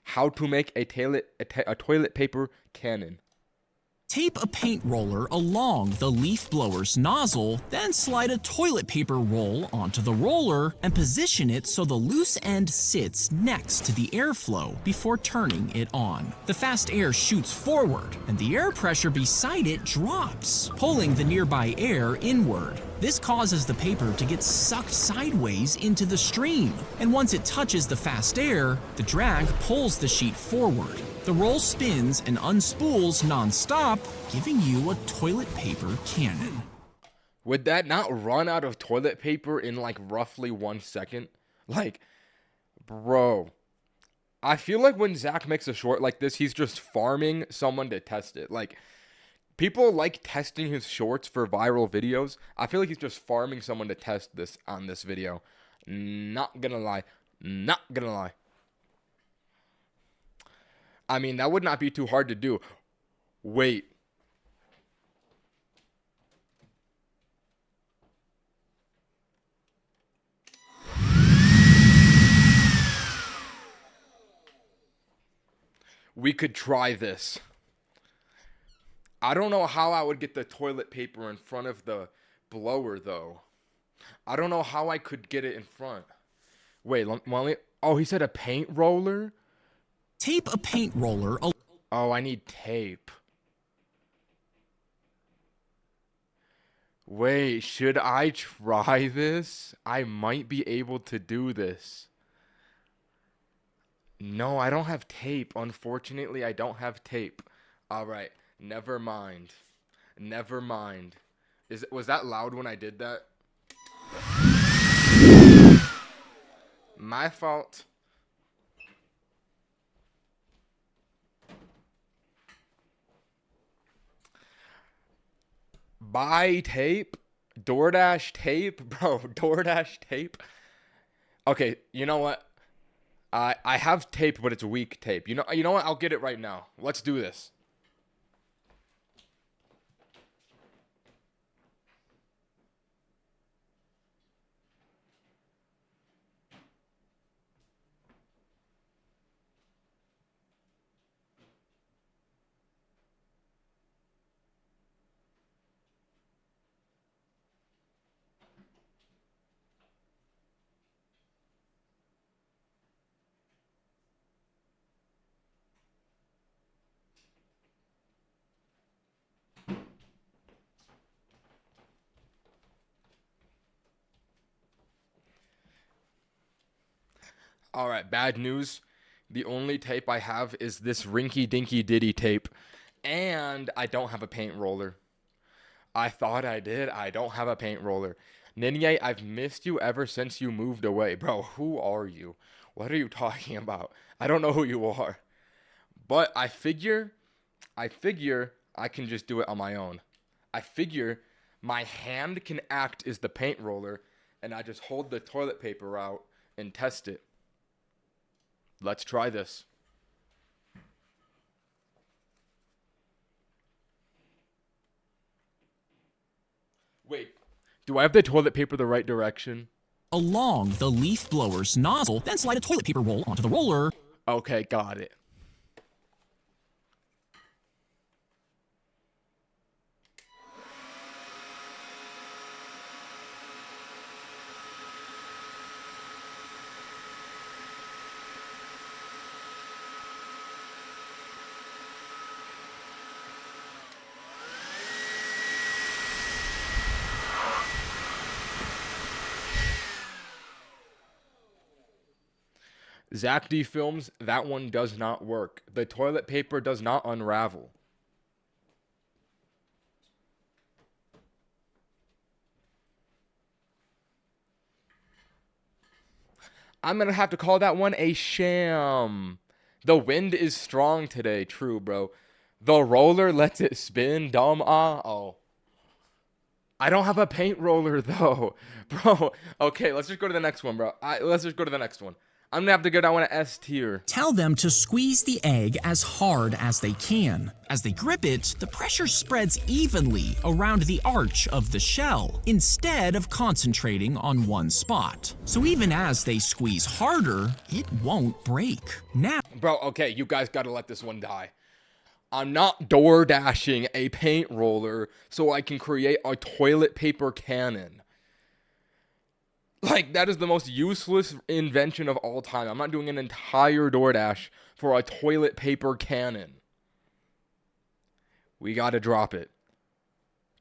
How to make a toilet paper cannon. Tape a paint roller along the leaf blower's nozzle, then slide a toilet paper roll onto the roller and position it so the loose end sits next to the airflow before turning it on. The fast air shoots forward and the air pressure beside it drops, pulling the nearby air inward. This causes the paper to get sucked sideways into the stream, and once it touches the fast air, the drag pulls the sheet forward. The roll spins and unspools non-stop, giving you a toilet paper cannon. Would that not run out of toilet paper in like roughly 1 second? Like, bro, I feel like when Zack makes a short like this, he's just farming someone to test it. Like, people like testing his shorts for viral videos. I feel like he's just farming someone to test this on this video. Not gonna lie. Not gonna lie. I mean, that would not be too hard to do. Wait. We could try this. I don't know how I would get the toilet paper in front of the blower, though. I don't know how I could get it in front. Wait, oh, he said a paint roller? Tape a paint roller. Oh, I need tape. Wait, should I try this? I might be able to do this. No, I don't have tape. Unfortunately, I don't have tape. All right, never mind. Never mind. Was that loud when I did that? My fault. Buy tape? DoorDash tape? Bro, DoorDash tape? Okay, you know what? I have tape, but it's weak tape. You know what? I'll get it right now. Let's do this. All right, bad news. The only tape I have is this Rinky Dinky Diddy tape, and I don't have a paint roller. I thought I did. I don't have a paint roller. Ninye, I've missed you ever since you moved away. Bro, who are you? What are you talking about? I don't know who you are. But I figure I can just do it on my own. I figure my hand can act as the paint roller, and I just hold the toilet paper out and test it. Let's try this. Wait, do I have the toilet paper the right direction? Along the leaf blower's nozzle, then slide a toilet paper roll onto the roller. Okay, got it. Zack D Films, that one does not work. The toilet paper does not unravel. I'm going to have to call that one a sham. The wind is strong today. True, bro. The roller lets it spin. Dumb. Oh. I don't have a paint roller, though. Bro. Okay, let's just go to the next one, bro. Let's just go to the next one. I'm gonna have to go down to S tier. Tell them to squeeze the egg as hard as they can. As they grip it, the pressure spreads evenly around the arch of the shell, instead of concentrating on one spot. So even as they squeeze harder, it won't break. Now, Bro, okay, you guys gotta let this one die. I'm not door dashing a paint roller so I can create a toilet paper cannon. Like, that is the most useless invention of all time. I'm not doing an entire DoorDash for a toilet paper cannon. We gotta drop it.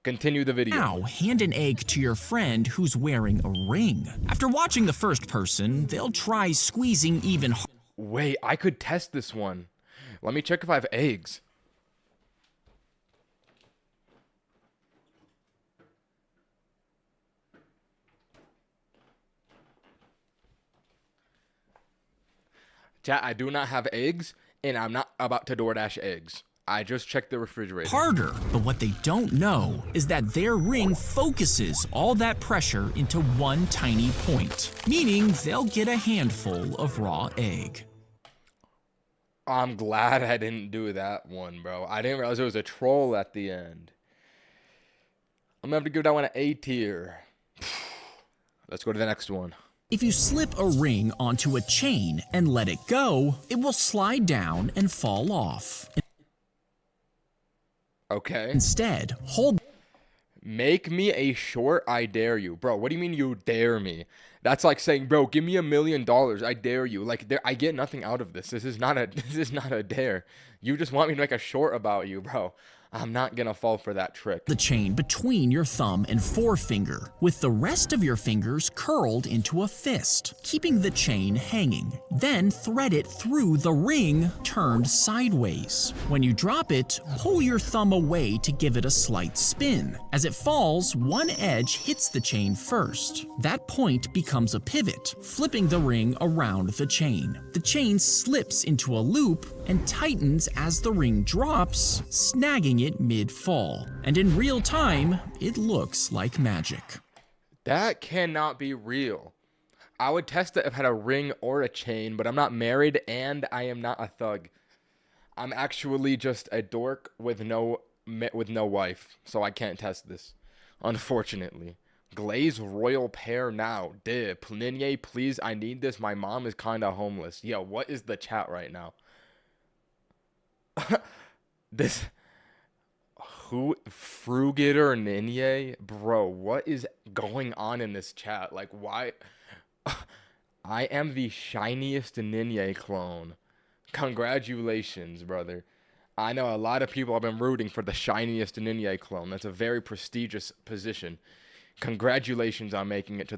Continue the video. Now, hand an egg to your friend who's wearing a ring. After watching the first person, they'll try squeezing even harder. Wait, I could test this one. Let me check if I have eggs. Chat, I do not have eggs, and I'm not about to DoorDash eggs. I just checked the refrigerator. Harder, but what they don't know is that their ring focuses all that pressure into one tiny point, meaning they'll get a handful of raw egg. I'm glad I didn't do that one, bro. I didn't realize there was a troll at the end. I'm gonna have to give that one an A tier. Let's go to the next one. If you slip a ring onto a chain and let it go, it will slide down and fall off. Okay. Instead, hold. Make me a short, I dare you. Bro, what do you mean you dare me? That's like saying, bro, give me $1 million. I dare you. Like, I get nothing out of this. This is not a dare. You just want me to make a short about you, bro. I'm not gonna fall for that trick. The chain between your thumb and forefinger, with the rest of your fingers curled into a fist, keeping the chain hanging. Then thread it through the ring turned sideways. When you drop it, pull your thumb away to give it a slight spin. As it falls, one edge hits the chain first. That point becomes a pivot, flipping the ring around the chain. The chain slips into a loop and tightens as the ring drops, snagging it mid-fall. And in real time, it looks like magic. That cannot be real. I would test it if I had a ring or a chain, but I'm not married and I am not a thug. I'm actually just a dork with no wife, so I can't test this, unfortunately. Glaze royal pear now. Dip. Plinier, please, I need this. My mom is kinda homeless. Yo, what is the chat right now? This... Who? Frugator Ninye? Bro, what is going on in this chat? Like, why? I am the shiniest Ninye clone. Congratulations, brother. I know a lot of people have been rooting for the shiniest Ninye clone. That's a very prestigious position. Congratulations on making it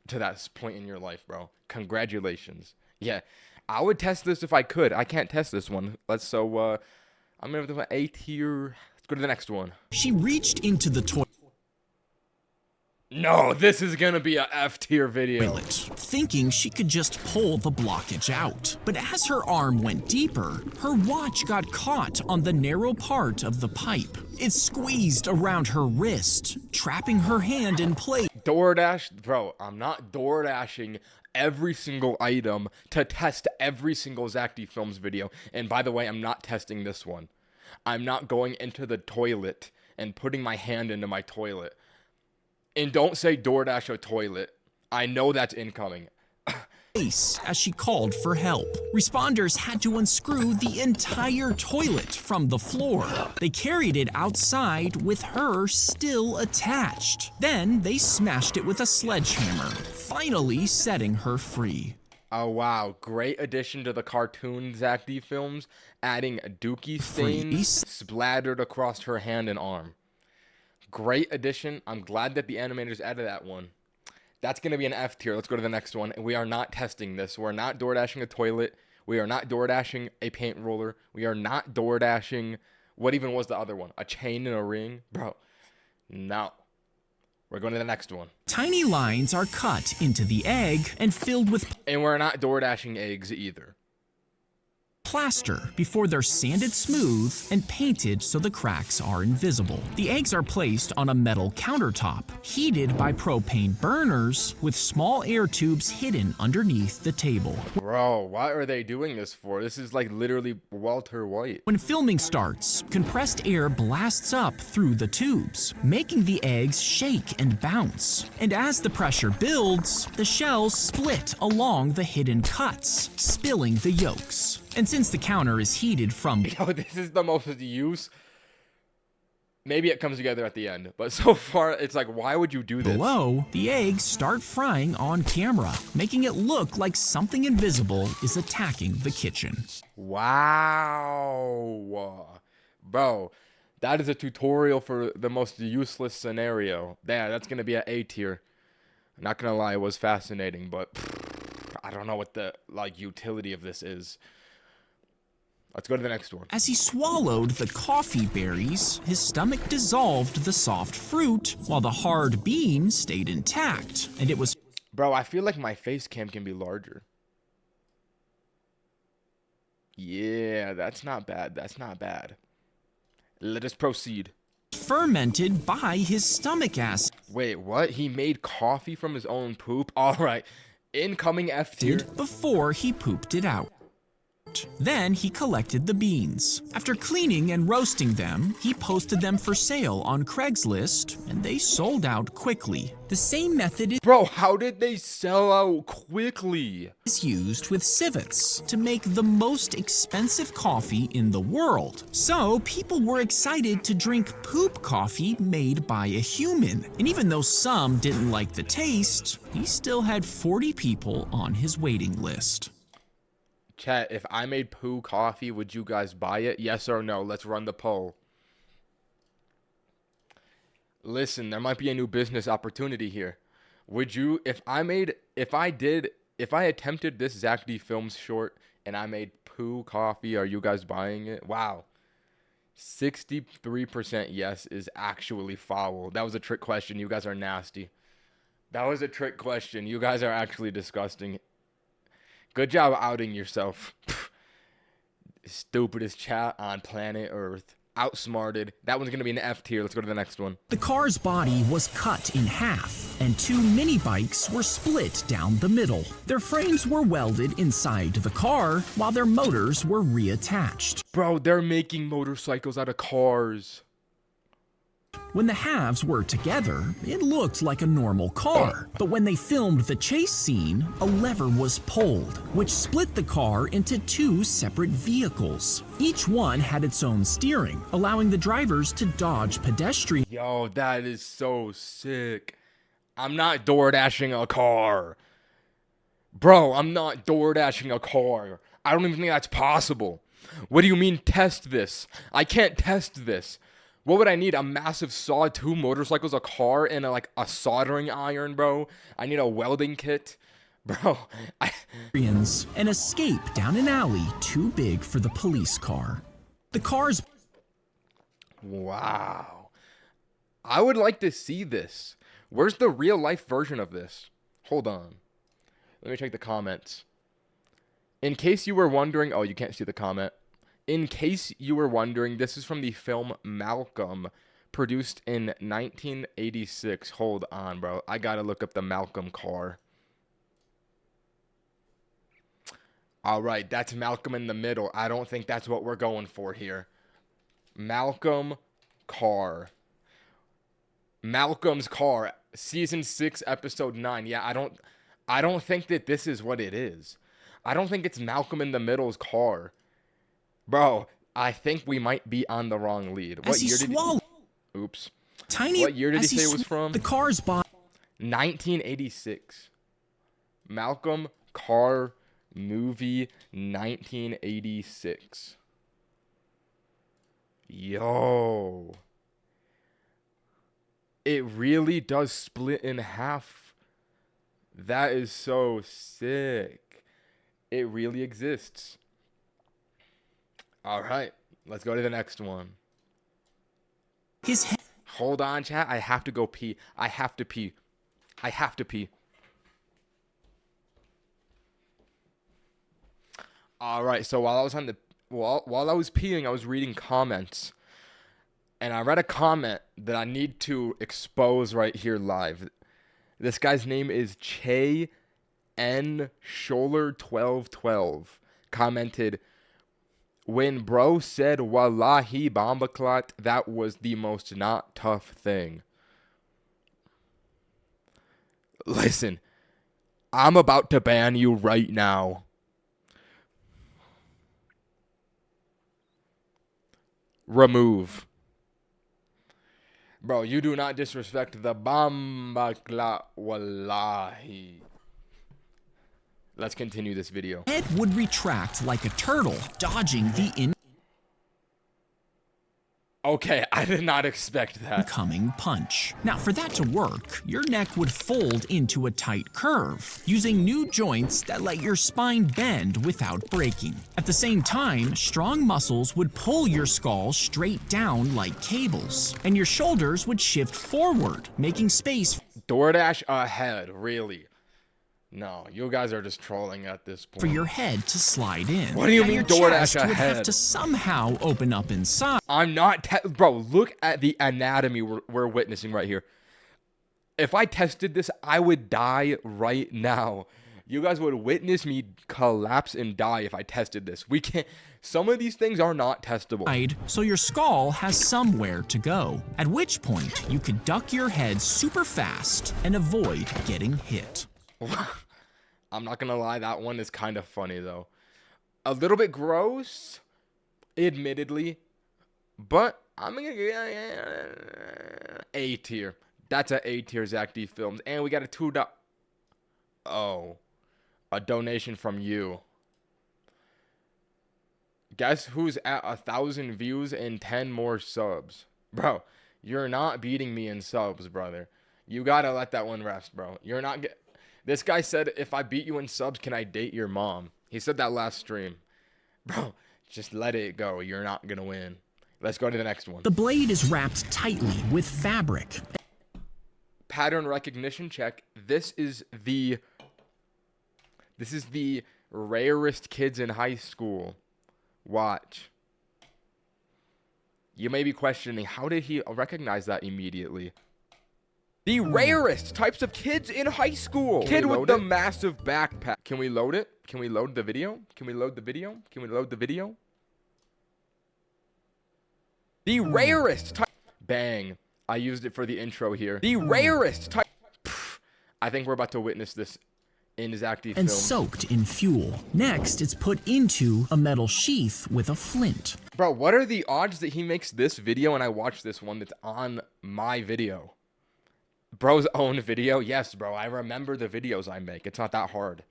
to that point in your life, bro. Congratulations. Yeah, I would test this if I could. I can't test this one. I'm gonna do an A tier. Let's go to the next one. She reached into the toilet. No, this is gonna be a F tier video. Thinking she could just pull the blockage out. But as her arm went deeper, her watch got caught on the narrow part of the pipe. It squeezed around her wrist, trapping her hand in place. DoorDash, bro, I'm not DoorDashing every single item to test every single Zack D Films video. And by the way, I'm not testing this one. I'm not going into the toilet and putting my hand into my toilet. And don't say DoorDash a toilet. I know that's incoming. As she called for help. Responders had to unscrew the entire toilet from the floor. They carried it outside with her still attached. Then they smashed it with a sledgehammer, finally setting her free. Oh wow, great addition to the cartoon Zack D Films, adding dookie stains splattered across her hand and arm. Great addition. I'm glad that the animators added that one. That's going to be an F tier. Let's go to the next one. And we are not testing this. We're not DoorDashing a toilet. We are not DoorDashing a paint roller. We are not DoorDashing... What even was the other one? A chain and a ring? Bro, no. We're going to the next one. Tiny lines are cut into the egg and filled with... And we're not DoorDashing eggs either. plaster before they're sanded smooth and painted so the cracks are invisible. The eggs are placed on a metal countertop, heated by propane burners with small air tubes hidden underneath the table. Bro, what are they doing this for? This is like literally Walter White. When filming starts, compressed air blasts up through the tubes, making the eggs shake and bounce. And as the pressure builds, the shells split along the hidden cuts, spilling the yolks. And since the counter is heated from... Yo, this is the most use. Maybe it comes together at the end, but so far it's like, why would you do this? Below, the eggs start frying on camera, making it look like something invisible is attacking the kitchen. Wow. Bro, that is a tutorial for the most useless scenario. Yeah, that's going to be an A tier. I'm not going to lie, it was fascinating, but I don't know what the utility of this is. Let's go to the next one. As he swallowed the coffee berries, his stomach dissolved the soft fruit, while the hard bean stayed intact, and it was... Bro, I feel like my face cam can be larger. Yeah, that's not bad. That's not bad. Let us proceed. Fermented by his stomach acid. Wait, what? He made coffee from his own poop? Alright. Incoming F tier. Before he pooped it out. Then he collected the beans. After cleaning and roasting them, he posted them for sale on Craigslist, and they sold out quickly. The same method Bro, how did they sell out quickly? Is used with civets to make the most expensive coffee in the world. So people were excited to drink poop coffee made by a human. And even though some didn't like the taste, he still had 40 people on his waiting list. Chat, if I made poo coffee, would you guys buy it? Yes or no? Let's run the poll. Listen, there might be a new business opportunity here. Would you, if I attempted this Zack D Films short and I made poo coffee, are you guys buying it? Wow. 63% yes is actually foul. That was a trick question. You guys are nasty. That was a trick question. You guys are actually disgusting. Good job outing yourself. Stupidest chat on planet Earth. Outsmarted. That one's going to be an F tier. Let's go to the next one. The car's body was cut in half, and two mini bikes were split down the middle. Their frames were welded inside the car, while their motors were reattached. Bro, they're making motorcycles out of cars. When the halves were together, it looked like a normal car. But when they filmed the chase scene, a lever was pulled, which split the car into two separate vehicles. Each one had its own steering, allowing the drivers to dodge pedestrians. Yo, that is so sick. I'm not DoorDashing a car. Bro, I'm not DoorDashing a car. I don't even think that's possible. What do you mean test this? I can't test this. What would I need? A massive saw, two motorcycles, a car, and a soldering iron, bro? I need a welding kit. Bro, and escape down an alley too big for the police car. The car's... Wow. I would like to see this. Where's the real life version of this? Hold on. Let me check the comments. In case you were wondering... Oh, you can't see the comment. In case you were wondering, this is from the film Malcolm, produced in 1986. Hold on, bro. I gotta look up the Malcolm car. All right, that's Malcolm in the Middle. I don't think that's what we're going for here. Malcolm car. Malcolm's car, season 6, episode 9. Yeah, I don't think that this is what it is. I don't think it's Malcolm in the Middle's car. Bro, I think we might be on the wrong lead. What year did he... Oops. What year did he say it was from? The car's body. 1986. Malcolm car movie 1986. Yo. It really does split in half. That is so sick. It really exists. All right, let's go to the next one. Hold on, chat. I have to go pee. I have to pee. All right, so while I was on the while I was peeing, I was reading comments. And I read a comment that I need to expose right here live. This guy's name is Che N Scholler 1212. Commented, when bro said wallahi bombaclat, that was the most not tough thing. Listen, I'm about to ban you right now. Remove. Bro, you do not disrespect the bombaclat wallahi. Let's continue this video. Head would retract like a turtle, dodging the Okay, I did not expect that. incoming punch. Now, for that to work, your neck would fold into a tight curve, using new joints that let your spine bend without breaking. At the same time, strong muscles would pull your skull straight down like cables, and your shoulders would shift forward, making space DoorDash ahead, really? No, you guys are just trolling at this point. for your head to slide in. What do you Now, mean your DoorDash chest would have ahead? to somehow open up inside. I'm not, bro, look at the anatomy we're witnessing right here. If I tested this, I would die right now. You guys would witness me collapse and die if I tested this. We can't, some of these things are not testable. So your skull has somewhere to go, at which point you could duck your head super fast and avoid getting hit. I'm not gonna lie, that one is kind of funny though. A little bit gross, admittedly, but I'm gonna get A tier. That's an A tier Zack D Films, and we got a a donation from you. Guess who's at 1,000 views and 10 more subs, bro? You're not beating me in subs, brother. You gotta let that one rest, bro. You're not get. This guy said, if I beat you in subs, can I date your mom? He said that last stream. Bro, just let it go. You're not going to win. Let's go to the next one. The blade is wrapped tightly with fabric. Pattern recognition check. This is the rarest kids in high school. Watch. You may be questioning, how did he recognize that immediately? The rarest types of kids in high school. Kid with the massive backpack. Can we load it? Can we load the video? Can we load the video? Can we load the video? The rarest type. Bang. I used it for the intro here. The rarest type. I think we're about to witness this in Zack D And Films. soaked in fuel. Next, it's put into a metal sheath with a flint. Bro, what are the odds that he makes this video and I watch this one that's on my video? Bro's own video? Yes, bro. I remember the videos I make. It's not that hard.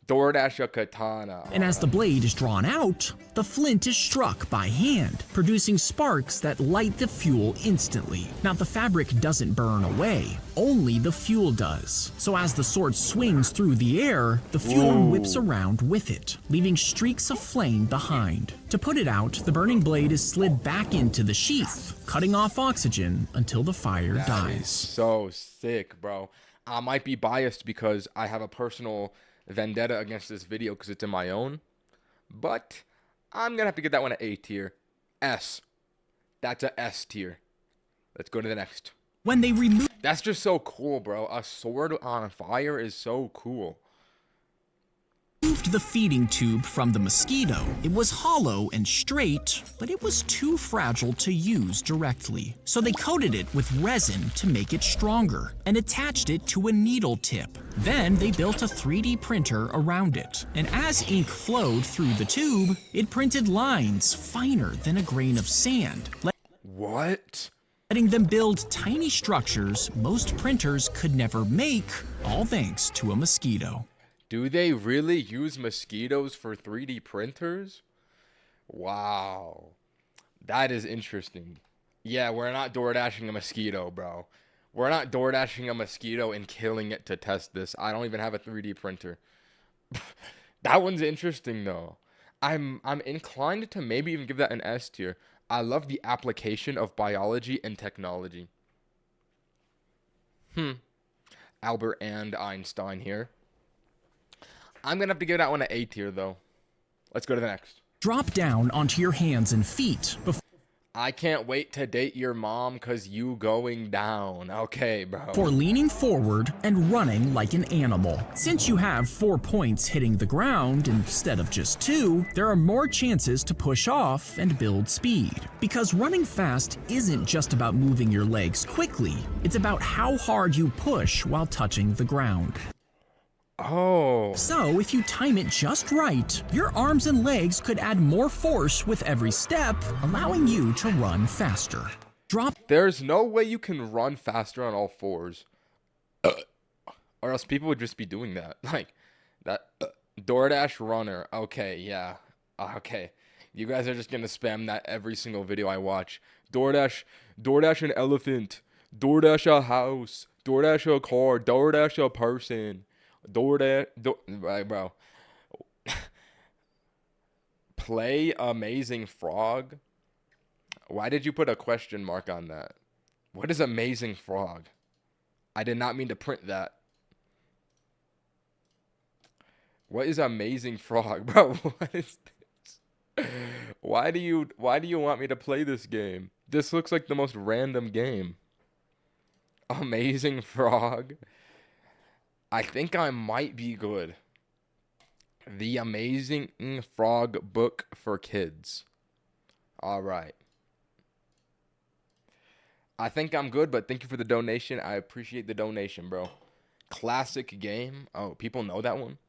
DoorDash a katana. And as the blade is drawn out, the flint is struck by hand, producing sparks that light the fuel instantly. Now, the fabric doesn't burn away, only the fuel does. So as the sword swings through the air, the fuel whips around with it, leaving streaks of flame behind. To put it out, the burning blade is slid back into the sheath, cutting off oxygen until the fire dies. So sick, bro. I might be biased because I have a personal vendetta against this video because it's in my own, but I'm gonna have to get that one at A tier. S. That's a S tier. Let's go to the next. When they remove, that's just so cool, bro. A sword on fire is so cool. Removed the feeding tube from the mosquito. It was hollow and straight, but it was too fragile to use directly. So they coated it with resin to make it stronger and attached it to a needle tip. Then they built a 3D printer around it. And as ink flowed through the tube, it printed lines finer than a grain of sand. What? Letting them build tiny structures most printers could never make, all thanks to a mosquito. Do they really use mosquitoes for 3D printers? Wow. That is interesting. Yeah, we're not DoorDashing a mosquito, bro. We're not DoorDashing a mosquito and killing it to test this. I don't even have a 3D printer. That one's interesting, though. I'm inclined to maybe even give that an S tier. I love the application of biology and technology. Albert and Einstein here. I'm going to have to give that one an A tier, though. Let's go to the next. Drop down onto your hands and feet I can't wait to date your mom cause you going down. Okay, bro. before leaning forward and running like an animal. Since you have 4 points hitting the ground instead of just 2, there are more chances to push off and build speed. Because running fast isn't just about moving your legs quickly, it's about how hard you push while touching the ground. Oh. So, if you time it just right, your arms and legs could add more force with every step, allowing you to run faster. There's no way you can run faster on all fours. Or else people would just be doing that. Like, that DoorDash runner. Okay, yeah. Okay. You guys are just gonna spam that every single video I watch. DoorDash an elephant. DoorDash a house. DoorDash a car. DoorDash a person. Right, bro. Play Amazing Frog? Why did you put a question mark on that? What is Amazing Frog? I did not mean to print that. What is Amazing Frog? Bro, what is this? Why do you want me to play this game? This looks like the most random game. Amazing Frog? I think I might be good. The Amazing Frog book for kids. All right. I think I'm good, but thank you for the donation. I appreciate the donation, bro. Classic game. Oh, people know that one?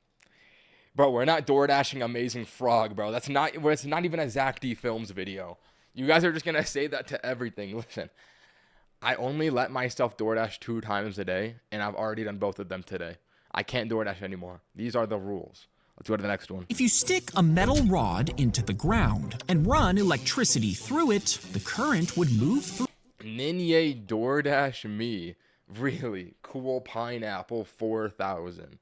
Bro, we're not DoorDashing Amazing Frog, bro. It's not even a Zack D Films video. You guys are just going to say that to everything. Listen. I only let myself DoorDash 2 times a day, and I've already done both of them today. I can't DoorDash anymore. These are the rules. Let's go to the next one. If you stick a metal rod into the ground and run electricity through it, the current would move through. Ninja DoorDash me. Really? Cool Pineapple 4000.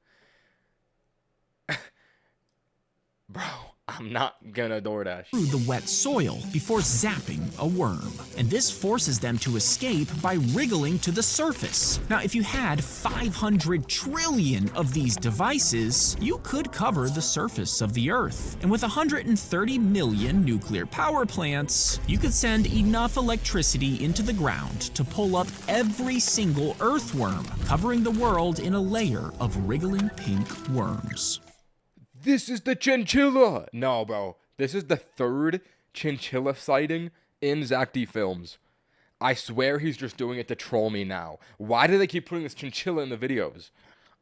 Bro, I'm not gonna DoorDash. Through the wet soil before zapping a worm. And this forces them to escape by wriggling to the surface. Now, if you had 500 trillion of these devices, you could cover the surface of the Earth. And with 130 million nuclear power plants, you could send enough electricity into the ground to pull up every single earthworm, covering the world in a layer of wriggling pink worms. This is the chinchilla. No, bro. This is the 3rd chinchilla sighting in Zack D Films. I swear he's just doing it to troll me now. Why do they keep putting this chinchilla in the videos?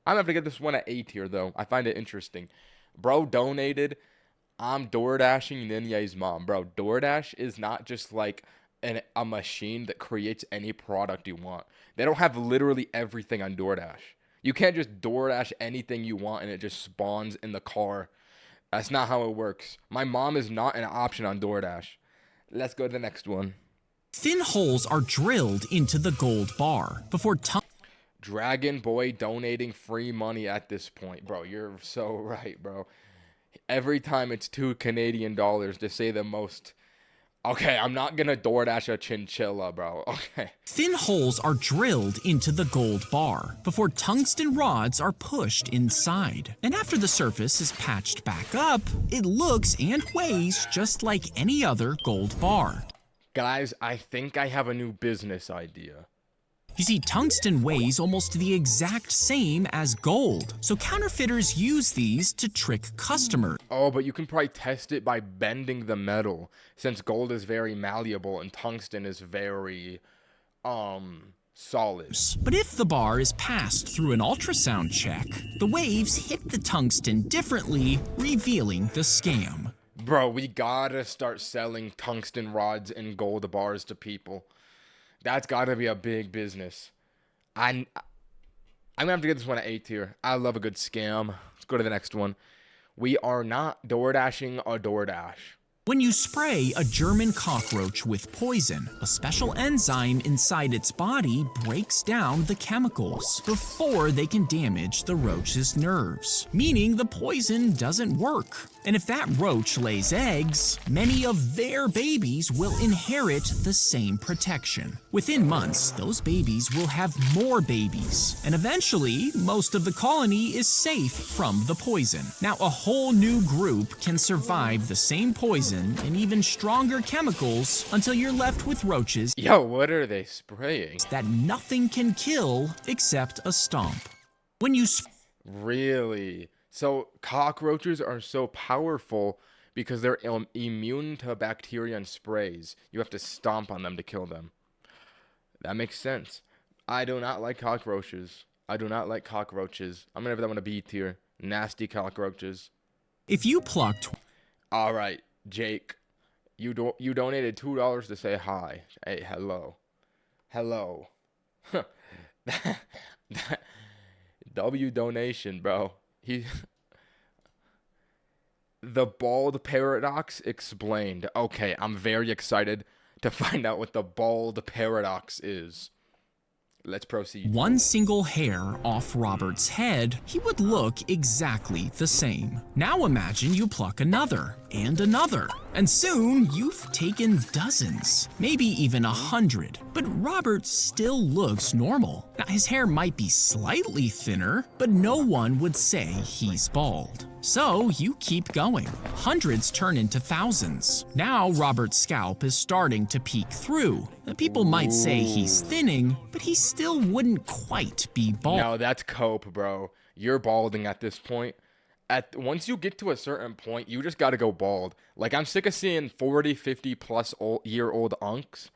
I'm gonna have to get this one at A tier, though. I find it interesting. Bro donated. I'm DoorDashing Ninja's mom. Bro, DoorDash is not just like a machine that creates any product you want. They don't have literally everything on DoorDash. You can't just DoorDash anything you want and it just spawns in the car. That's not how it works. My mom is not an option on DoorDash. Let's go to the next one. Thin holes are drilled into the gold bar before Dragon Boy donating free money at this point. Bro, you're so right, bro. Every time it's 2 Canadian dollars to say the most. Okay, I'm not gonna DoorDash a chinchilla, bro. Okay. Thin holes are drilled into the gold bar before tungsten rods are pushed inside. And after the surface is patched back up, it looks and weighs just like any other gold bar. Guys, I think I have a new business idea. You see, tungsten weighs almost the exact same as gold, so counterfeiters use these to trick customers. Oh, but you can probably test it by bending the metal, since gold is very malleable and tungsten is very, solid. But if the bar is passed through an ultrasound check, the waves hit the tungsten differently, revealing the scam. Bro, we gotta start selling tungsten rods and gold bars to people. That's gotta be a big business. I'm gonna have to get this one at A tier. I love a good scam. Let's go to the next one. We are not DoorDashing a DoorDash. When you spray a German cockroach with poison, a special enzyme inside its body breaks down the chemicals before they can damage the roach's nerves, meaning the poison doesn't work. And if that roach lays eggs, many of their babies will inherit the same protection. Within months, those babies will have more babies, and eventually, most of the colony is safe from the poison. Now, a whole new group can survive the same poison and even stronger chemicals until you're left with roaches. Yo, what are they spraying? That nothing can kill except a stomp. When you Really? So cockroaches are so powerful because they're immune to bacteria and sprays. You have to stomp on them to kill them. That makes sense. I do not like cockroaches. I do not like cockroaches. I'm gonna give that one a B tier. Nasty cockroaches. If you plucked... All right, Jake. You donated $2 to say hi. Hey, hello. Hello. W donation, bro. The bald paradox explained. Okay, I'm very excited to find out what the bald paradox is. Let's proceed. One single hair off Robert's head, he would look exactly the same. Now imagine you pluck another, and another, and soon you've taken dozens, maybe even 100. But Robert still looks normal. Now his hair might be slightly thinner, but no one would say he's bald. So you keep going. Hundreds turn into thousands. Now Robert's scalp is starting to peek through. People might say he's thinning, but he still wouldn't quite be bald. No, that's cope, bro. You're balding at this point. Once you get to a certain point, you just gotta go bald. Like, I'm sick of seeing 40, 50 plus year old unks,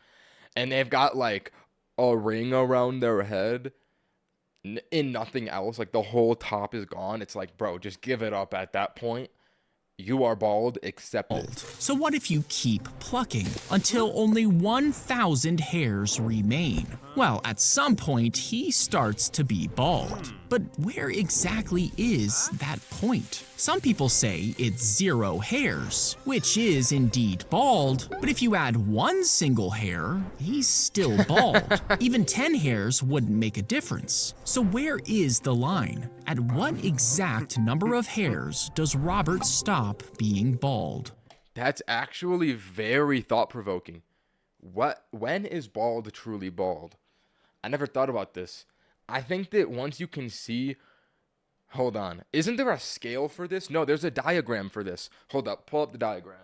and they've got like a ring around their head in nothing else. Like, the whole top is gone. It's like, bro, just give it up at that point. You are bald, accept it. So what if you keep plucking until only 1,000 hairs remain? Well, at some point, he starts to be bald. But where exactly is that point? Some people say it's 0 hairs, which is indeed bald, but if you add 1 single hair, he's still bald. Even 10 hairs wouldn't make a difference. So where is the line? At what exact number of hairs does Robert stop being bald? That's actually very thought-provoking. When is bald truly bald? I never thought about this. I think that once you can see... Hold on. Isn't there a scale for this? No, there's a diagram for this. Hold up. Pull up the diagram.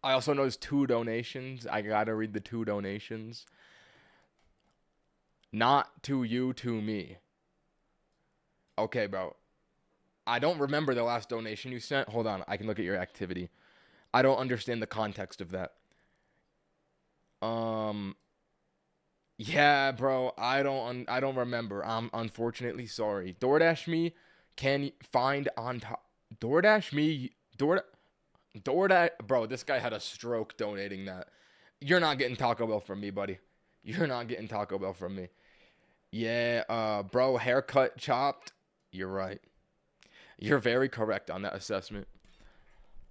I also noticed 2 donations. I gotta read the 2 donations. Not to you, to me. Okay, bro. I don't remember the last donation you sent. Hold on. I can look at your activity. I don't understand the context of that. Yeah, bro, I don't remember. I'm unfortunately sorry. DoorDash me can find on top. DoorDash, bro, this guy had a stroke donating that. You're not getting Taco Bell from me, buddy. You're not getting Taco Bell from me. Yeah, bro, haircut chopped. You're right. You're very correct on that assessment.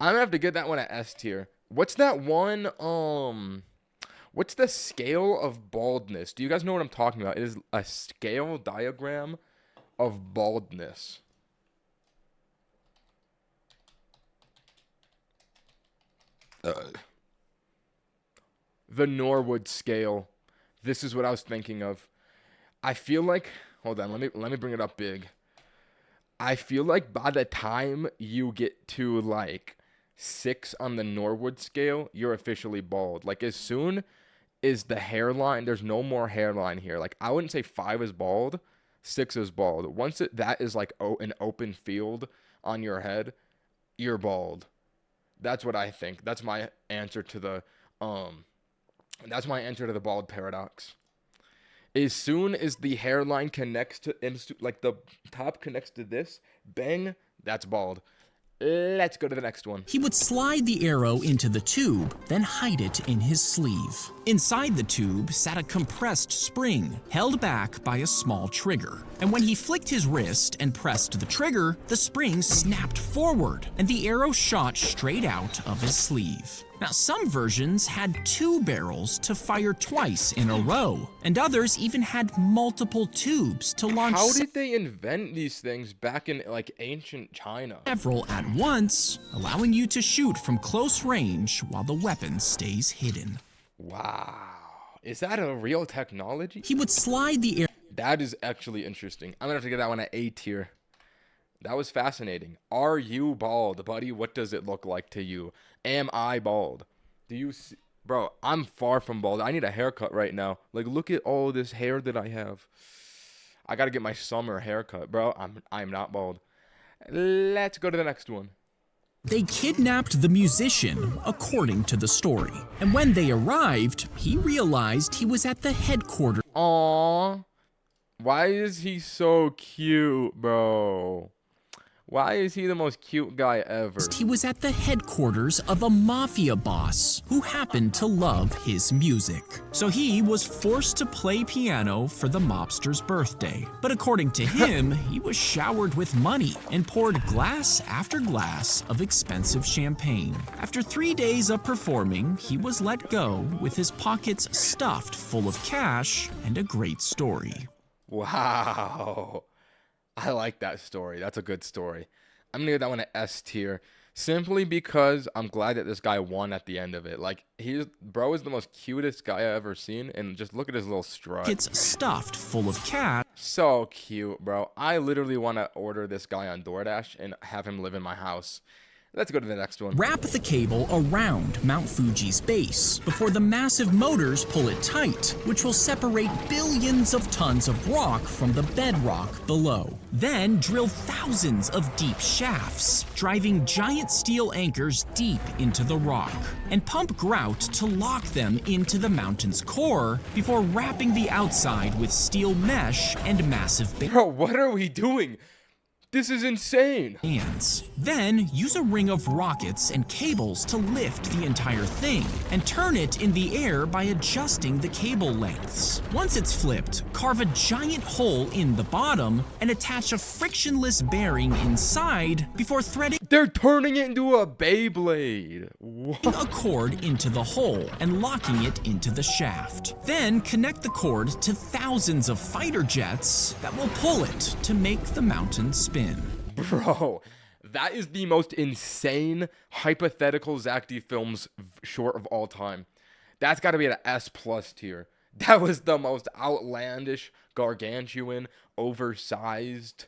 I'm gonna have to get that one at S tier. What's that one, what's the scale of baldness? Do you guys know what I'm talking about? It is a scale diagram of baldness. The Norwood scale. This is what I was thinking of. I feel like, hold on, let me bring it up big. I feel like by the time you get to like 6 on the Norwood scale, you're officially bald. Like, as soon as the hairline, there's no more hairline here. Like, I wouldn't say 5 is bald, 6 is bald. Once that is like an open field on your head, you're bald. That's what I think. That's my answer to the bald paradox. As soon as the hairline connects to, like the top connects to this, bang, that's bald. Let's go to the next one. He would slide the arrow into the tube, then hide it in his sleeve. Inside the tube sat a compressed spring, held back by a small trigger. And when he flicked his wrist and pressed the trigger, the spring snapped forward, and the arrow shot straight out of his sleeve. Now, some versions had 2 barrels to fire twice in a row, and others even had multiple tubes to launch How did they invent these things back in, like, ancient China? several at once, allowing you to shoot from close range while the weapon stays hidden. Wow. Is that a real technology? He would slide the arrow. That is actually interesting. I'm gonna have to get that one at A tier. That was fascinating. Are you bald, buddy? What does it look like to you? Am I bald? Do you see? Bro, I'm far from bald. I need a haircut right now. Like, look at all this hair that I have. I gotta get my summer haircut, bro. I'm not bald. Let's go to the next one. They kidnapped the musician, according to the story. And when they arrived, he realized he was at the headquarters. Aww. Why is he so cute, bro? Why is he the most cute guy ever? He was at the headquarters of a mafia boss who happened to love his music. So he was forced to play piano for the mobster's birthday. But according to him, he was showered with money and poured glass after glass of expensive champagne. After 3 days of performing, he was let go with his pockets stuffed full of cash and a great story. Wow. I like that story. That's a good story. I'm gonna give that one an S tier. Simply because I'm glad that this guy won at the end of it. Like, bro is the most cutest guy I've ever seen. And just look at his little strut. It's stuffed full of cash. So cute, bro. I literally want to order this guy on DoorDash and have him live in my house. Let's go to the next one. Wrap the cable around Mount Fuji's base before the massive motors pull it tight, which will separate billions of tons of rock from the bedrock below. Then drill thousands of deep shafts, driving giant steel anchors deep into the rock, and pump grout to lock them into the mountain's core before wrapping the outside with steel mesh and massive Bro, what are we doing? This is insane. Then use a ring of rockets and cables to lift the entire thing and turn it in the air by adjusting the cable lengths. Once it's flipped, carve a giant hole in the bottom and attach a frictionless bearing inside before threading. They're turning it into a Beyblade. What? A cord into the hole and locking it into the shaft. Then connect the cord to thousands of fighter jets that will pull it to make the mountain spin. Bro, that is the most insane hypothetical Zack D films short of all time. That's got to be an S+ tier. That was the most outlandish, gargantuan, oversized,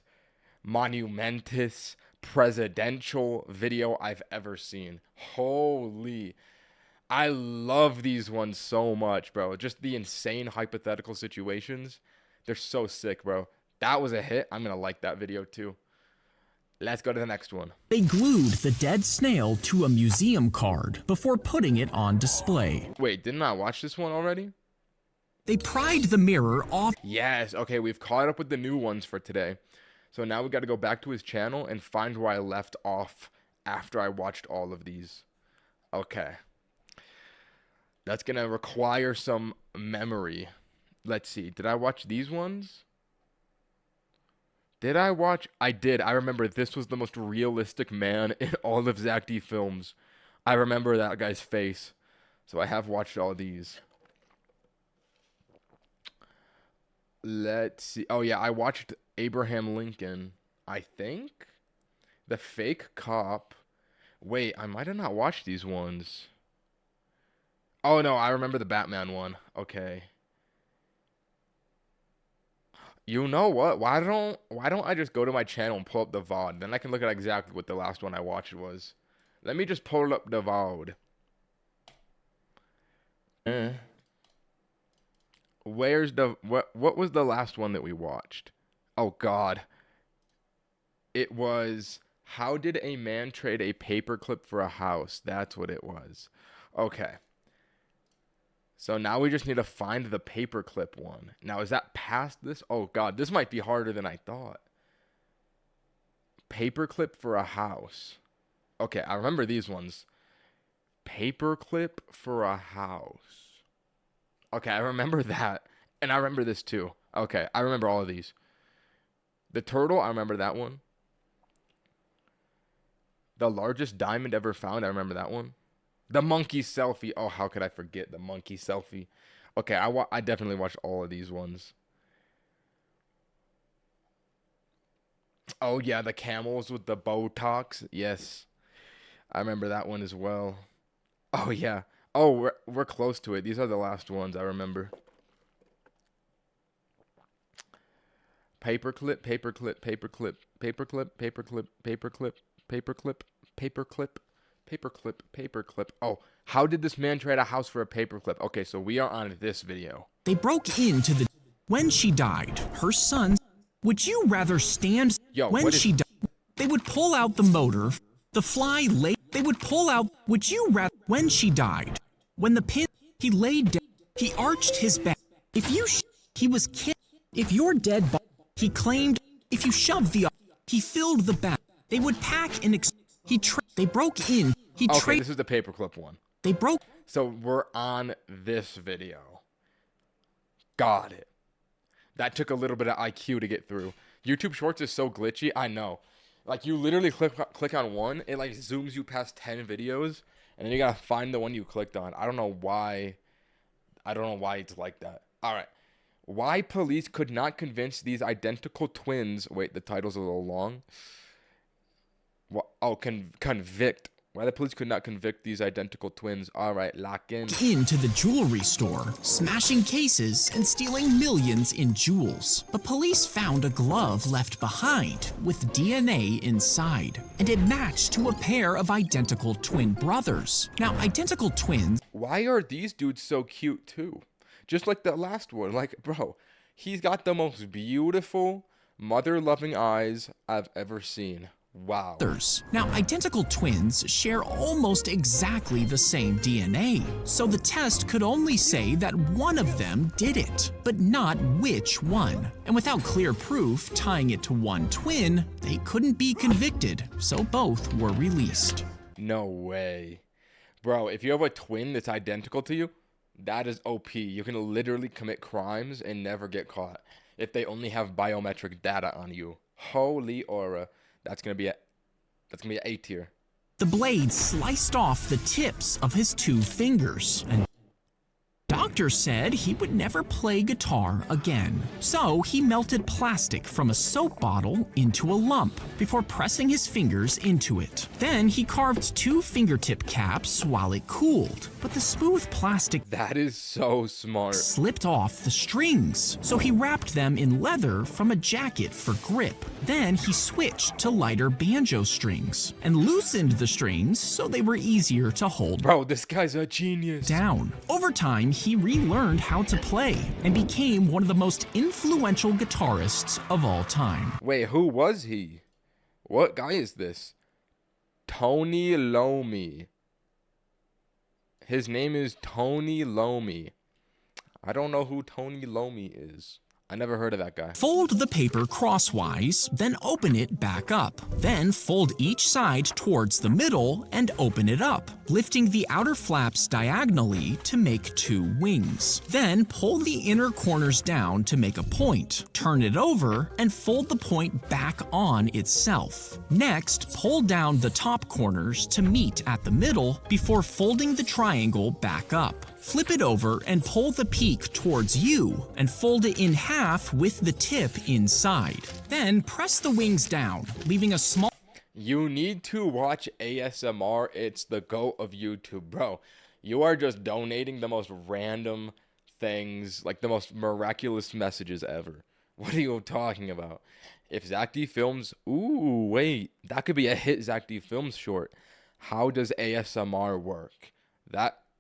monumentous, presidential video I've ever seen. Holy. I love these ones so much, bro. Just the insane hypothetical situations. They're so sick, bro. That was a hit. I'm going to like that video too. Let's go to the next one. They glued the dead snail to a museum card before putting it on display. Wait, didn't I watch this one already? They pried the mirror off. Yes, okay, we've caught up with the new ones for today. So now we got to go back to his channel and find where I left off after I watched all of these. Okay. That's going to require some memory. Let's see. Did I watch these ones? Did I watch? I did. I remember this was the most realistic man in all of Zack D films. I remember that guy's face. So I have watched all these. Let's see. Oh, yeah. I watched Abraham Lincoln, I think. The Fake Cop. Wait, I might have not watched these ones. Oh, no. I remember the Batman one. Okay. You know what? Why don't I just go to my channel and pull up the VOD? Then I can look at exactly what the last one I watched was. Let me just pull up the VOD. Where's the what was the last one that we watched? Oh god. It was How Did a Man Trade a Paperclip for a House? That's what it was. Okay. So now we just need to find the paperclip one. Now, is that past this? Oh, God. This might be harder than I thought. Paperclip for a house. Okay, I remember these ones. Paperclip for a house. Okay, I remember that. And I remember this too. Okay, I remember all of these. The turtle, I remember that one. The largest diamond ever found, I remember that one. The monkey selfie. Oh, how could I forget the monkey selfie? Okay, I definitely watched all of these ones. Oh, yeah, the camels with the Botox. Yes, I remember that one as well. Oh, yeah. Oh, we're close to it. These are the last ones I remember. Paperclip, paperclip, paperclip, paperclip, paperclip, paperclip, paperclip, paperclip, paperclip, paperclip. Oh, how did this man trade a house for a paperclip? Okay, so we are on this video. They broke into the... When she died, her son... Would you rather stand... Yo, when she died, they would pull out the motor, the fly lay... They would pull out... Would you rather... When she died, when the pin... He laid down, he arched his back. If you... He was killed. If you're dead... He claimed... If you shoved the... He filled the back. They would pack and... They broke in. He Okay, this is the paperclip one. They broke... So we're on this video. Got it. That took a little bit of IQ to get through. YouTube Shorts is so glitchy. I know. Like, you literally click on one, it like zooms you past 10 videos, and then you gotta find the one you clicked on. I don't know why it's like that. All right. Why police could not convince these identical twins. Wait, the title's a little long. Oh, convict. Why the police could not convict these identical twins. All right, lock in. Into the jewelry store, smashing cases and stealing millions in jewels. The police found a glove left behind with DNA inside, and it matched to a pair of identical twin brothers. Now, identical twins... Why are these dudes so cute too? Just like the last one. Like, bro, he's got the most beautiful, mother-loving eyes I've ever seen. Wow. Now, identical twins share almost exactly the same DNA, so the test could only say that one of them did it, but not which one. And without clear proof tying it to one twin, they couldn't be convicted, so both were released. No way. Bro, if you have a twin that's identical to you, that is OP. You can literally commit crimes and never get caught if they only have biometric data on you. Holy aura. That's gonna be an A tier. The blade sliced off the tips of his 2 fingers, and doctor said he would never play guitar again. So he melted plastic from a soap bottle into a lump before pressing his fingers into it. Then he carved 2 fingertip caps while it cooled, but the smooth plastic... That is so smart. ...slipped off the strings, so he wrapped them in leather from a jacket for grip. Then he switched to lighter banjo strings and loosened the strings so they were easier to hold. Bro, this guy's a genius. Down. Over time, he relearned how to play and became one of the most influential guitarists of all time. Wait, who was he? What guy is this? Tony Lomi. His name is Tony Lomi. I don't know who Tony Lomi is. I never heard of that guy. Fold the paper crosswise, then open it back up. Then fold each side towards the middle and open it up, lifting the outer flaps diagonally to make 2 wings. Then pull the inner corners down to make a point. Turn it over and fold the point back on itself. Next, pull down the top corners to meet at the middle before folding the triangle back up. Flip it over and pull the peak towards you and fold it in half with the tip inside. Then press the wings down, leaving a small... You need to watch ASMR. It's the GOAT of YouTube, bro. You are just donating the most random things, like the most miraculous messages ever. What are you talking about? If Zack D Films... Ooh, wait. That could be a hit Zack D Films short. How does ASMR work?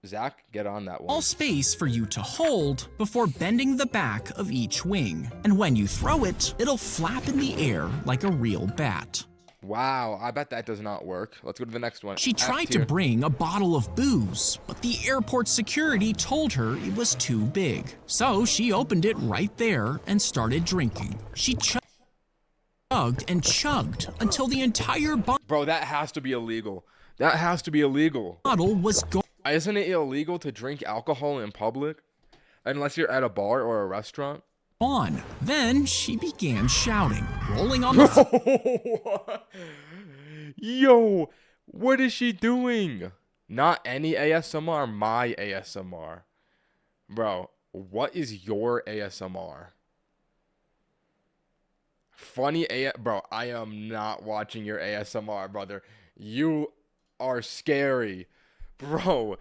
Zack, get on that one. All space for you to hold before bending the back of each wing. And when you throw it, it'll flap in the air like a real bat. Wow, I bet that does not work. Let's go to the next one. She tried to bring a bottle of booze, but the airport security told her it was too big. So she opened it right there and started drinking. She chugged chugged and chugged until the entire Bro, that has to be illegal. That has to be illegal. bottle was gone. Isn't it illegal to drink alcohol in public? Unless you're at a bar or a restaurant? Then she began shouting, rolling on the floor. Yo, what is she doing? Not any ASMR, my ASMR. Bro, what is your ASMR? Funny Bro, I am not watching your ASMR, brother. You are scary. Bro,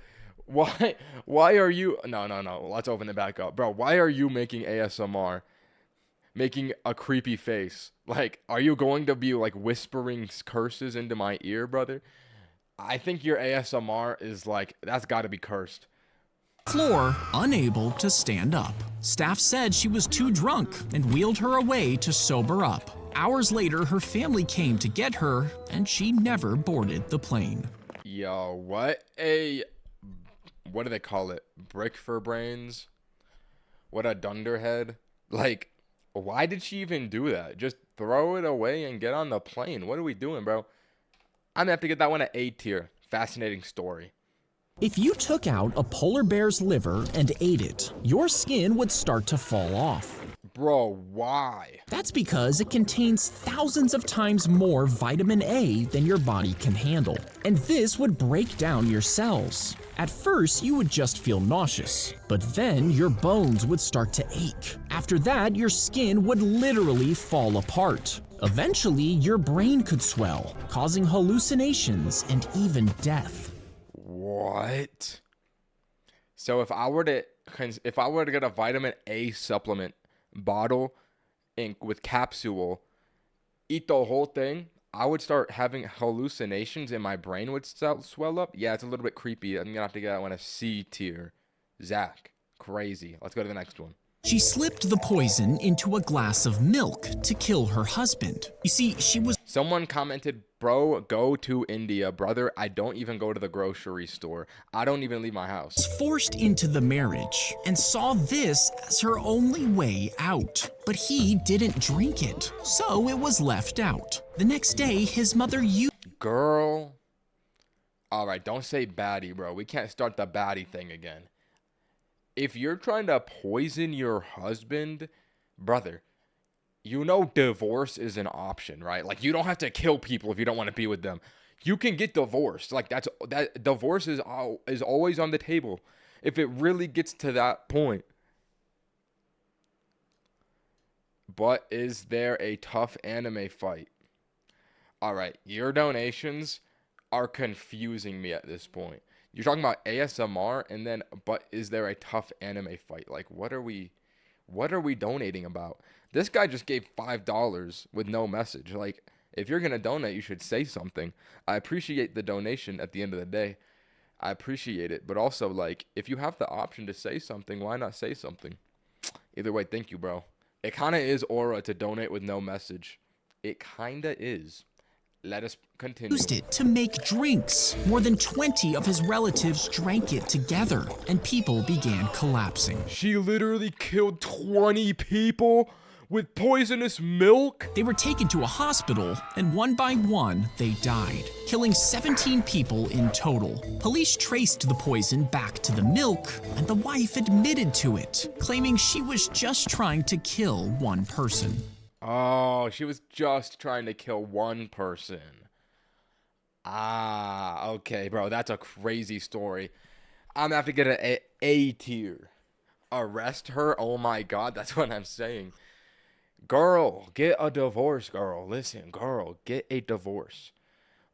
why are you... No, let's open it back up. Bro, why are you making ASMR? Making a creepy face. Like, are you going to be, like, whispering curses into my ear, brother? I think your ASMR is, like, that's gotta be cursed. Floor, unable to stand up. Staff said she was too drunk and wheeled her away to sober up. Hours later, her family came to get her, and she never boarded the plane. Yo, what do they call it? Brick for brains? What a dunderhead. Like, why did she even do that? Just throw it away and get on the plane. What are we doing, bro? I'm gonna have to get that one at A tier. Fascinating story. If you took out a polar bear's liver and ate it, your skin would start to fall off. Bro, why? That's because it contains thousands of times more vitamin A than your body can handle. And this would break down your cells. At first, you would just feel nauseous, but then your bones would start to ache. After that, your skin would literally fall apart. Eventually, your brain could swell, causing hallucinations and even death. What? So if I were to get a vitamin A supplement bottle with capsule, eat the whole thing, I would start having hallucinations and my brain would swell up. Yeah, it's a little bit creepy. I'm gonna have to get that one a C tier. Zack, crazy. Let's go to the next one. She slipped the poison into a glass of milk to kill her husband. You see, she was... Someone commented, bro, go to India. Brother, I don't even go to the grocery store. I don't even leave my house. Forced into the marriage and saw this as her only way out. But he didn't drink it, so it was left out. The next day, his mother used... Girl. All right, don't say baddie, bro. We can't start the baddie thing again. If you're trying to poison your husband, brother, you know divorce is an option, right? Like, you don't have to kill people if you don't want to be with them. You can get divorced. Like, that divorce is always on the table if it really gets to that point. But is there a tough anime fight? All right, your donations are confusing me at this point. You're talking about ASMR and then, but is there a tough anime fight? Like, what are we donating about? This guy just gave $5 with no message. Like, if you're going to donate, you should say something. I appreciate the donation at the end of the day. I appreciate it. But also, like, if you have the option to say something, why not say something? Either way, thank you, bro. It kind of is aura to donate with no message. It kind of is. Let us continue. Used it to make drinks. More than 20 of his relatives drank it together, and people began collapsing. She literally killed 20 people with poisonous milk? They were taken to a hospital, and one by one, they died, killing 17 people in total. Police traced the poison back to the milk, and the wife admitted to it, claiming she was just trying to kill one person. Oh, she was just trying to kill one person. Ah, okay, bro. That's a crazy story. I'm gonna have to get an A tier. Arrest her? Oh my god, that's what I'm saying. Girl, get a divorce, girl. Listen, girl, get a divorce.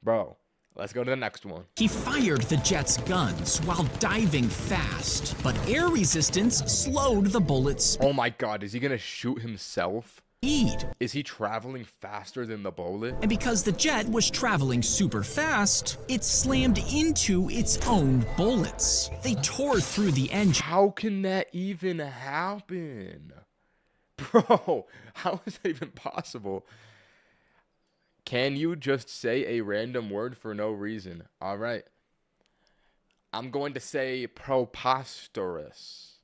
Bro, let's go to the next one. He fired the jet's guns while diving fast, but air resistance slowed the bullets. Oh my god, is he gonna shoot himself? Is he traveling faster than the bullet? And because the jet was traveling super fast, it slammed into its own bullets. They tore through the engine. How can that even happen? Bro, how is that even possible? Can you just say a random word for no reason? All right. I'm going to say preposterous.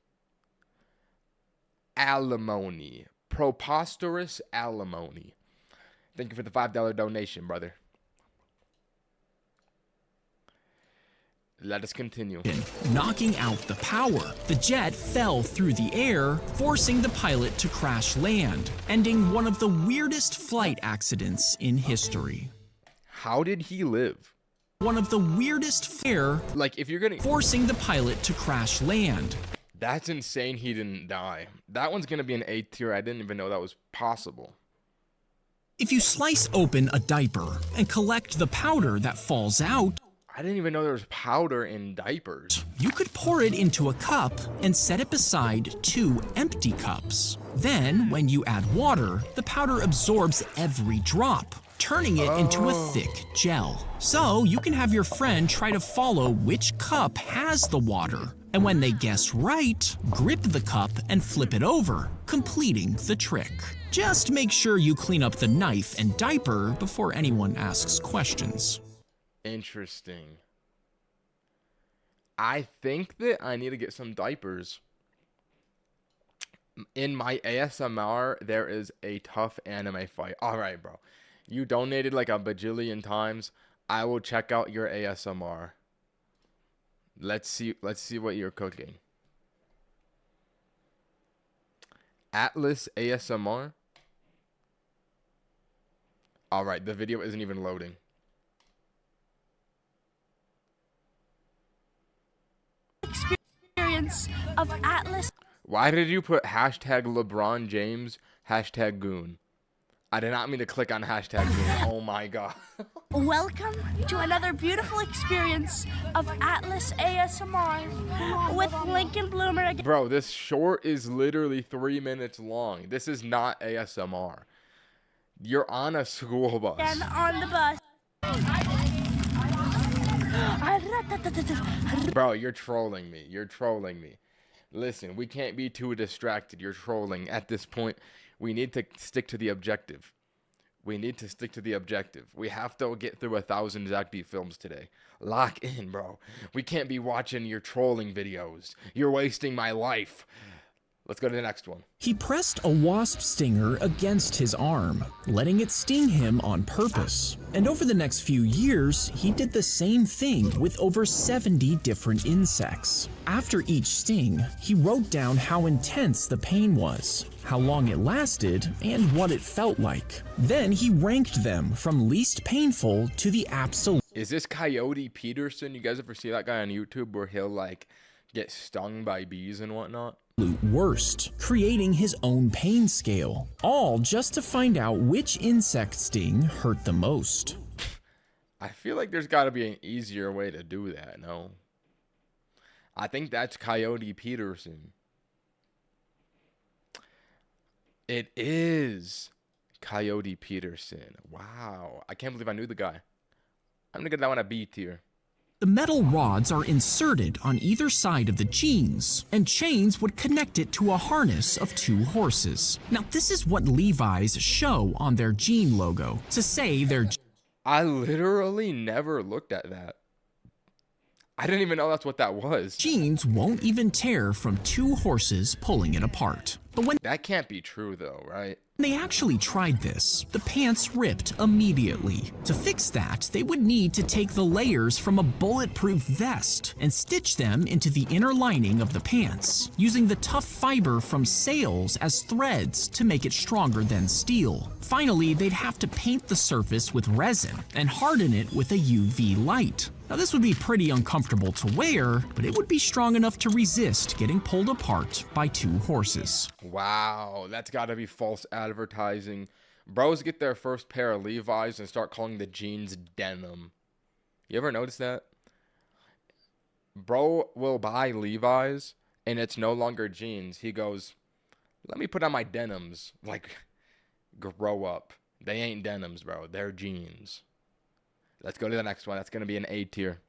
Alimony. Preposterous alimony. Thank you for the $5 donation, brother. Let us continue. Knocking out the power. The jet fell through the air, forcing the pilot to crash land, ending one of the weirdest flight accidents in history. How did he live? One of the weirdest like if you're gonna forcing the pilot to crash land. That's insane he didn't die. That one's gonna be an A tier. I didn't even know that was possible. If you slice open a diaper and collect the powder that falls out, I didn't even know there was powder in diapers. You could pour it into a cup and set it beside 2 empty cups. Then, when you add water, the powder absorbs every drop, turning it into a thick gel. So, you can have your friend try to follow which cup has the water. And when they guess right, grip the cup and flip it over, completing the trick. Just make sure you clean up the knife and diaper before anyone asks questions. Interesting. I think that I need to get some diapers. In my ASMR, there is a tough anime fight. All right, bro. You donated like a bajillion times. I will check out your ASMR. Let's see what you're cooking. Atlas ASMR. All right, the video isn't even loading. Experience of Atlas. Why did you put hashtag LeBron James, hashtag Goon? I did not mean to click on hashtag Goon. Oh my god. Welcome to another beautiful experience of Atlas ASMR with Lincoln Bloomer again. Bro, this short is literally 3 minutes long. This is not ASMR. You're on a school bus. And on the bus. Bro, you're trolling me. You're trolling me. Listen, we can't be too distracted. You're trolling. At this point, we need to stick to the objective. We need to stick to the objective. We have to get through 1,000 Zack B films today. Lock in, bro. We can't be watching your trolling videos. You're wasting my life. Let's go to the next one. He pressed a wasp stinger against his arm, letting it sting him on purpose. And over the next few years, he did the same thing with over 70 different insects. After each sting, he wrote down how intense the pain was, how long it lasted, and what it felt like. Then he ranked them from least painful to the absolute. Is this Coyote Peterson? You guys ever see that guy on YouTube where he'll like get stung by bees and whatnot? Worst, creating his own pain scale, all just to find out which insect sting hurt the most. I feel like there's got to be an easier way to do that, no? I think that's Coyote Peterson. It is Coyote Peterson. Wow. I can't believe I knew the guy. I'm going to get that one a B tier. The metal rods are inserted on either side of the jeans, and chains would connect it to a harness of 2 horses. Now, this is what Levi's show on their jean logo to say they're. I literally never looked at that. I didn't even know that's what that was. Jeans won't even tear from 2 horses pulling it apart. But when that can't be true though, right? They actually tried this. The pants ripped immediately. To fix that, they would need to take the layers from a bulletproof vest and stitch them into the inner lining of the pants, using the tough fiber from sails as threads to make it stronger than steel. Finally, they'd have to paint the surface with resin and harden it with a UV light. Now this would be pretty uncomfortable to wear, but it would be strong enough to resist getting pulled apart by 2 horses. Wow, that's gotta be false advertising. Bros get their first pair of Levi's and start calling the jeans denim. You ever notice that? Bro will buy Levi's and it's no longer jeans. He goes, let me put on my denims. Like, grow up. They ain't denims, bro. They're jeans. Let's go to the next one. That's going to be an A tier.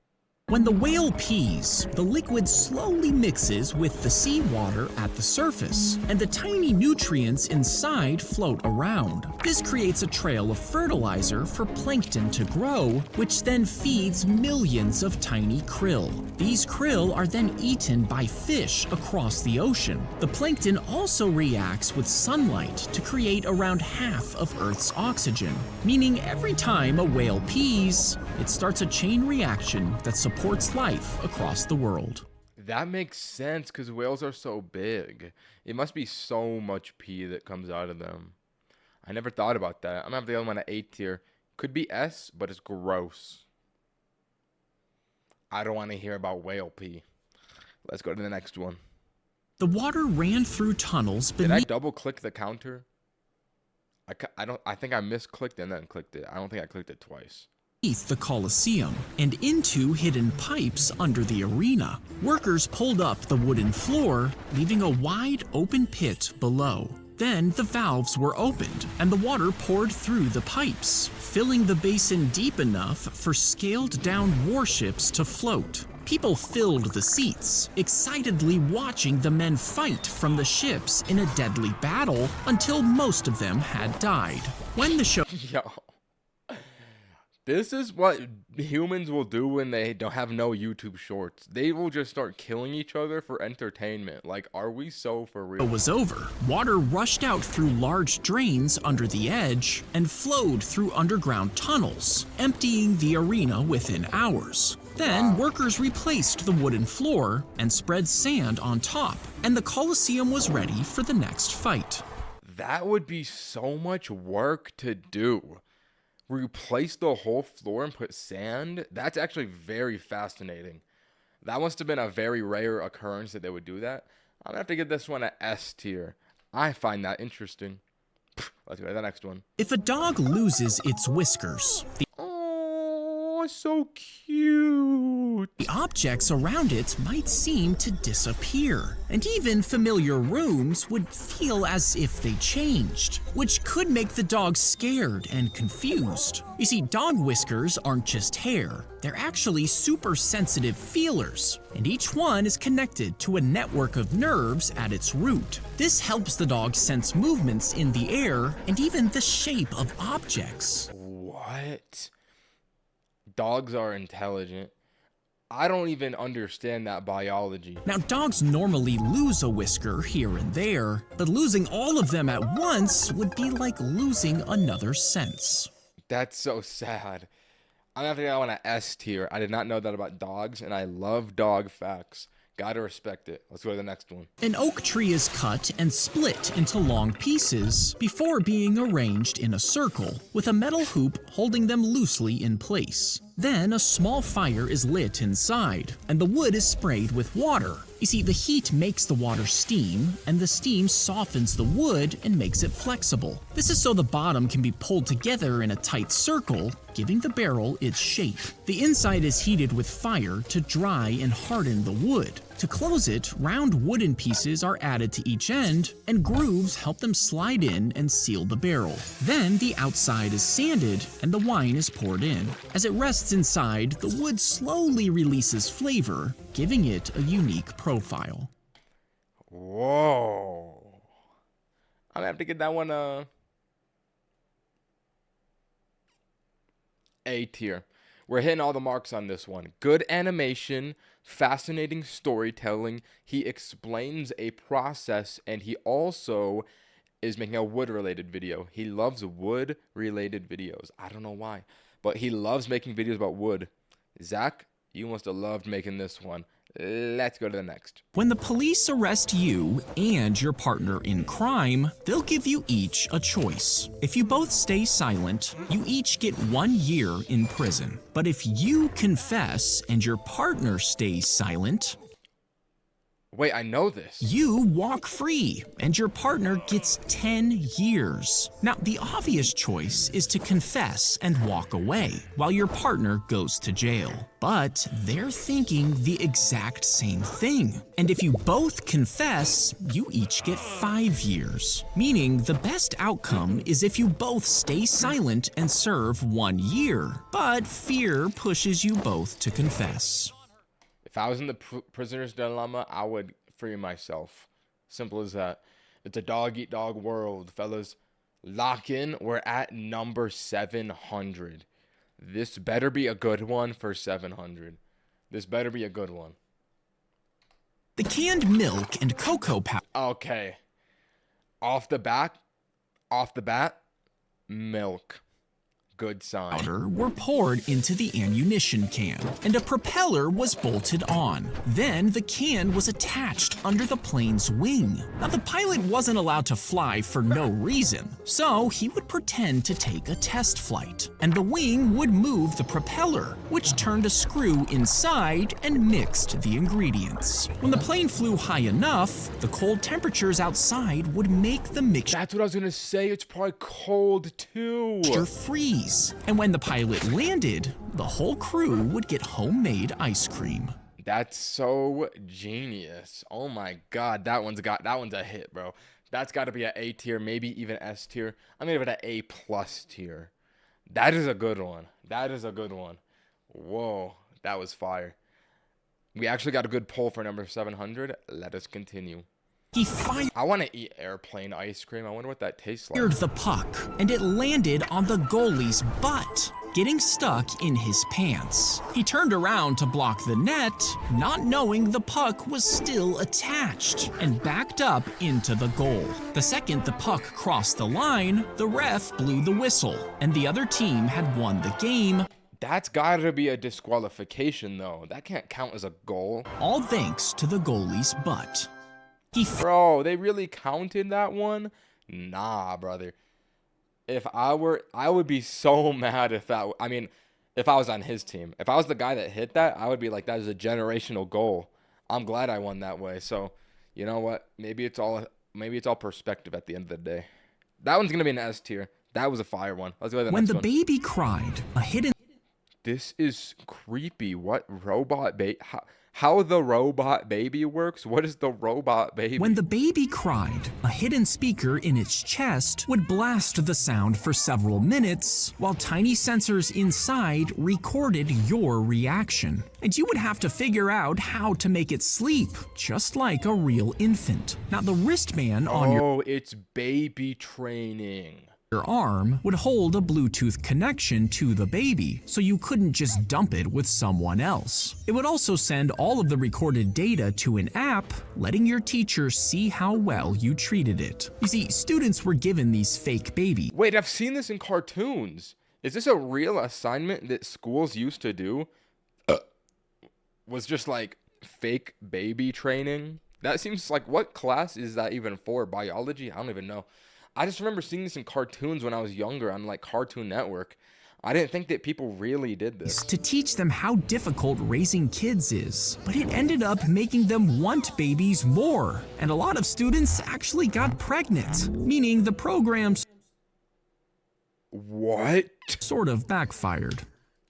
When the whale pees, the liquid slowly mixes with the seawater at the surface, and the tiny nutrients inside float around. This creates a trail of fertilizer for plankton to grow, which then feeds millions of tiny krill. These krill are then eaten by fish across the ocean. The plankton also reacts with sunlight to create around half of Earth's oxygen, meaning every time a whale pees, it starts a chain reaction that supports life across the world. That makes sense because whales are so big. It must be so much pee that comes out of them. I never thought about that. I'm gonna have the other one at A tier. Could be S, but it's gross. I don't want to hear about whale pee. Let's go to the next one. The water ran through tunnels beneath. Did I double click the counter? I think I misclicked and then clicked it. I don't think I clicked it twice. The Colosseum and into hidden pipes under the arena. Workers pulled up the wooden floor, leaving a wide open pit below. Then the valves were opened and the water poured through the pipes, filling the basin deep enough for scaled down warships to float. People filled the seats, excitedly watching the men fight from the ships in a deadly battle until most of them had died. When the show Yo. This is what humans will do when they don't have no YouTube shorts. They will just start killing each other for entertainment. Like, are we so for real? It was over. Water rushed out through large drains under the edge and flowed through underground tunnels, emptying the arena within hours. Then workers replaced the wooden floor and spread sand on top, and the Colosseum was ready for the next fight. That would be so much work to do. Replace the whole floor and put sand? That's actually very fascinating. That must have been a very rare occurrence that they would do that. I'm gonna have to give this one an S tier. I find that interesting. Let's go to the next one. If a dog loses its whiskers, oh, so cute. The objects around it might seem to disappear, and even familiar rooms would feel as if they changed, which could make the dog scared and confused. You see, dog whiskers aren't just hair, they're actually super sensitive feelers, and each one is connected to a network of nerves at its root. This helps the dog sense movements in the air and even the shape of objects. What? Dogs are intelligent. I don't even understand that biology. Now, dogs normally lose a whisker here and there, but losing all of them at once would be like losing another sense. That's so sad. I'm gonna have to go on an S tier. I did not know that about dogs, and I love dog facts. Gotta respect it. Let's go to the next one. An oak tree is cut and split into long pieces before being arranged in a circle, with a metal hoop holding them loosely in place. Then a small fire is lit inside, and the wood is sprayed with water. You see, the heat makes the water steam, and the steam softens the wood and makes it flexible. This is so the bottom can be pulled together in a tight circle, giving the barrel its shape. The inside is heated with fire to dry and harden the wood. To close it, round wooden pieces are added to each end, and grooves help them slide in and seal the barrel. Then the outside is sanded, and the wine is poured in. As it rests inside, the wood slowly releases flavor, giving it a unique profile. Whoa. I'm gonna have to get that one A tier. We're hitting all the marks on this one. Good animation, fascinating storytelling. He explains a process, and he also is making a wood-related video. He loves wood-related videos. I don't know why, but he loves making videos about wood. Zack, you must have loved making this one. Let's go to the next. When the police arrest you and your partner in crime, they'll give you each a choice. If you both stay silent, you each get 1 year in prison. But if you confess and your partner stays silent, wait, I know this. You walk free, and your partner gets 10 years. Now, the obvious choice is to confess and walk away, while your partner goes to jail. But they're thinking the exact same thing. And if you both confess, you each get 5 years. Meaning, the best outcome is if you both stay silent and serve 1 year. But fear pushes you both to confess. I was in the prisoner's dilemma, I would free myself. Simple as that. It's a dog eat dog world, fellas. Lock in. We're at number 700. This better be a good one for 700. This better be a good one. The canned milk and cocoa powder. Okay. Off the bat, milk. Good sign. Were poured into the ammunition can, and a propeller was bolted on. Then the can was attached under the plane's wing. Now the pilot wasn't allowed to fly for no reason, so he would pretend to take a test flight, and the wing would move the propeller, which turned a screw inside and mixed the ingredients. When the plane flew high enough, the cold temperatures outside would make the mixture. That's what I was gonna say. It's probably cold too. Freeze. And when the pilot landed, the whole crew would get homemade ice cream. That's so genius. Oh my god, that one's a hit, bro. That's got to be an A tier, maybe even S tier. I'm gonna give it an A plus tier. That is a good one. That is a good one. Whoa, that was fire. We actually got a good poll for number 700. Let us continue. I want to eat airplane ice cream. I wonder what that tastes like. Fired the puck, and it landed on the goalie's butt, getting stuck in his pants. He turned around to block the net, not knowing the puck was still attached, and backed up into the goal. The second the puck crossed the line, the ref blew the whistle, and the other team had won the game. That's gotta be a disqualification, though. That can't count as a goal. All thanks to the goalie's butt. Bro, they really counted that one? Nah, brother. I would be so mad if I was on his team. If I was the guy that hit that, I would be like, that is a generational goal. I'm glad I won that way. So, you know what? Maybe it's all perspective at the end of the day. That one's gonna be an S tier. That was a fire one. Let's go to the next one. When the baby cried, a hidden... This is creepy. What robot baby? How the robot baby works? What is the robot baby? When the baby cried, a hidden speaker in its chest would blast the sound for several minutes, while tiny sensors inside recorded your reaction. And you would have to figure out how to make it sleep, just like a real infant. Now the wristband on your... Oh, it's baby training. Your arm would hold a Bluetooth connection to the baby, so you couldn't just dump it with someone else. It would also send all of the recorded data to an app, letting your teacher see how well you treated it. You see, students were given these fake babies. Wait, I've seen this in cartoons. Is this a real assignment that schools used to do? Was just like fake baby training? That seems like, what class is that even for? Biology? I don't even know. I just remember seeing this in cartoons when I was younger on like Cartoon Network. I didn't think that people really did this. To teach them how difficult raising kids is, but it ended up making them want babies more. And a lot of students actually got pregnant, meaning the programs sort of backfired.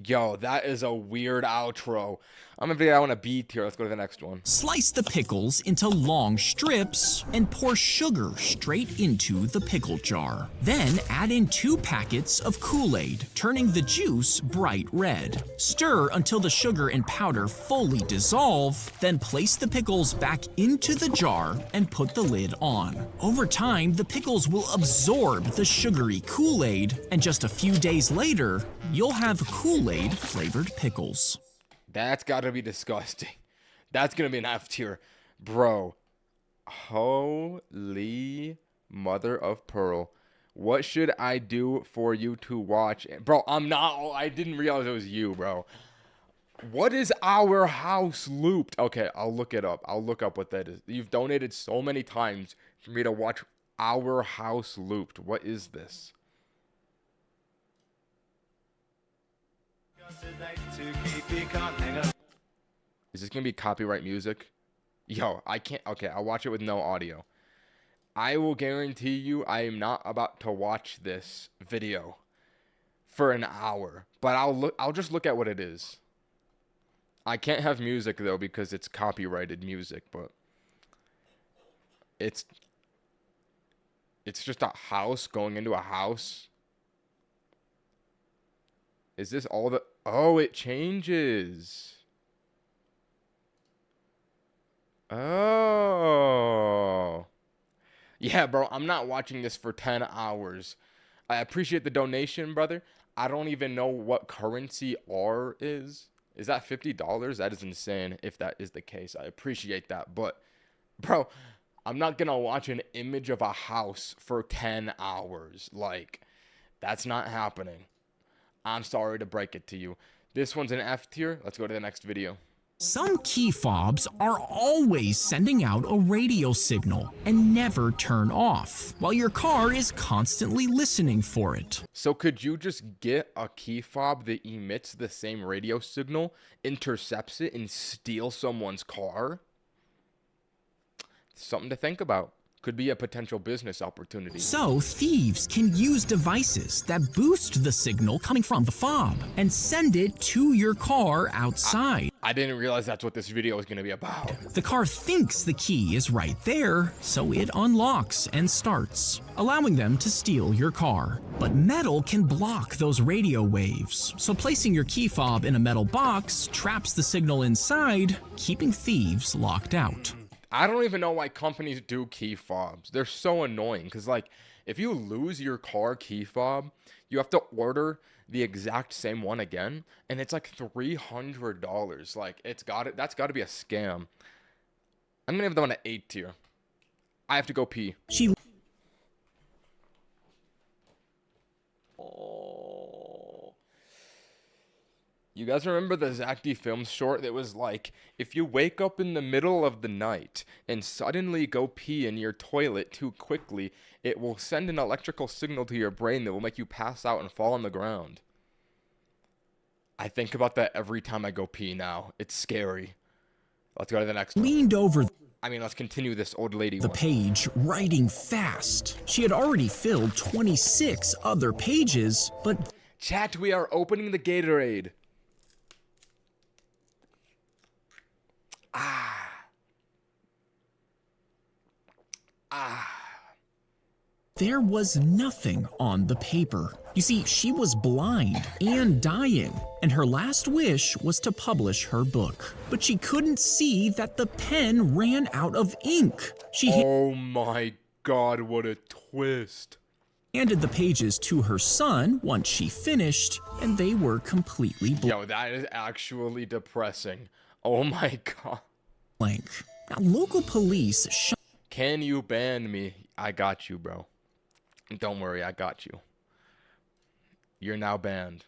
Yo, that is a weird outro. I'm gonna be on a B tier. Let's go to the next one. Slice the pickles into long strips and pour sugar straight into the pickle jar. Then add in 2 packets of Kool-Aid, turning the juice bright red. Stir until the sugar and powder fully dissolve, then place the pickles back into the jar and put the lid on. Over time, the pickles will absorb the sugary Kool-Aid, and just a few days later, you'll have Kool-Aid flavored pickles. That's gotta be disgusting. That's gonna be an F tier. Bro. Holy mother of pearl. What should I do for you to watch? Bro, I didn't realize it was you, bro. What is Our House Looped? Okay, I'll look it up. I'll look up what that is. You've donated so many times for me to watch Our House Looped. What is this? Is this gonna be copyright music? Yo, I can't. Okay, I'll watch it with no audio. I will guarantee you I am not about to watch this video for an hour, but I'll just look at what it is. I can't have music though because it's copyrighted music, but it's just a house going into a house. Is this all the... Oh, it changes. Oh. Yeah, bro, I'm not watching this for 10 hours. I appreciate the donation, brother. I don't even know what currency R is. Is that $50? That is insane if that is the case. I appreciate that. But, bro, I'm not going to watch an image of a house for 10 hours. Like, that's not happening. I'm sorry to break it to you. This one's an F tier. Let's go to the next video. Some key fobs are always sending out a radio signal and never turn off, while your car is constantly listening for it. So could you just get a key fob that emits the same radio signal, intercepts it, and steal someone's car? Something to think about. Could be a potential business opportunity. So thieves can use devices that boost the signal coming from the fob and send it to your car outside. I didn't realize that's what this video was going to be about. The car thinks the key is right there, so it unlocks and starts, allowing them to steal your car. But metal can block those radio waves, so placing your key fob in a metal box traps the signal inside, keeping thieves locked out. I don't even know why companies do key fobs. They're so annoying because, like, if you lose your car key fob, you have to order the exact same one again, and it's like $300. Like, that's got to be a scam. I'm gonna give that one an 8 tier. I have to go pee. You guys remember the Zack Films short that was like, if you wake up in the middle of the night and suddenly go pee in your toilet too quickly, it will send an electrical signal to your brain that will make you pass out and fall on the ground. I think about that every time I go pee now. It's scary. Let's go to the next one. Leaned over. Let's continue this old lady the one. Page, writing fast. She had already filled 26 other pages, but... Chat, we are opening the Gatorade. There was nothing on the paper. You see, she was blind and dying, and her last wish was to publish her book. But she couldn't see that the pen ran out of ink. Oh my god, what a twist. Handed the pages to her son once she finished, and they were completely Yo, that is actually depressing. Oh my god. blank. Now, local police Can you ban me? I got you, bro. Don't worry, I got you. You're now banned.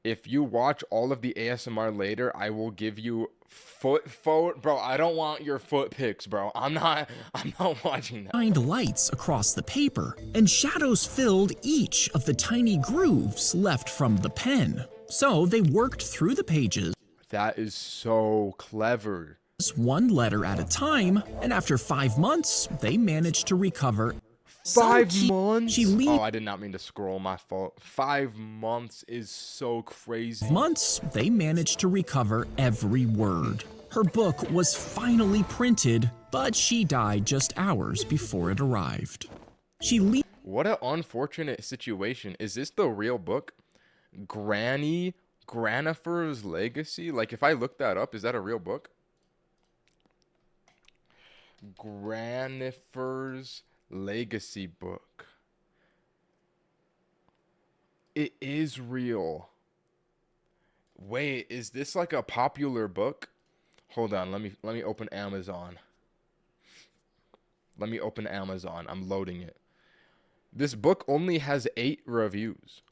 If you watch all of the ASMR later, I will give you foot bro. I don't want your foot pics, bro. I'm not watching that. shined lights across the paper, and shadows filled each of the tiny grooves left from the pen. So they worked through the pages. That is so clever. One letter at a time, and after 5 months, they managed to recover. 5 months? Oh, I did not mean to scroll, my fault. 5 months is so crazy. Months, they managed to recover every word. Her book was finally printed, but she died just hours before it arrived. What an unfortunate situation. Is this the real book? Granifer's Legacy? Like, if I look that up, is that a real book? Granifer's Legacy book. It is real. Wait, is this like a popular book? Hold on, let me open Amazon. Let me open Amazon. I'm loading it. This book only has 8 reviews.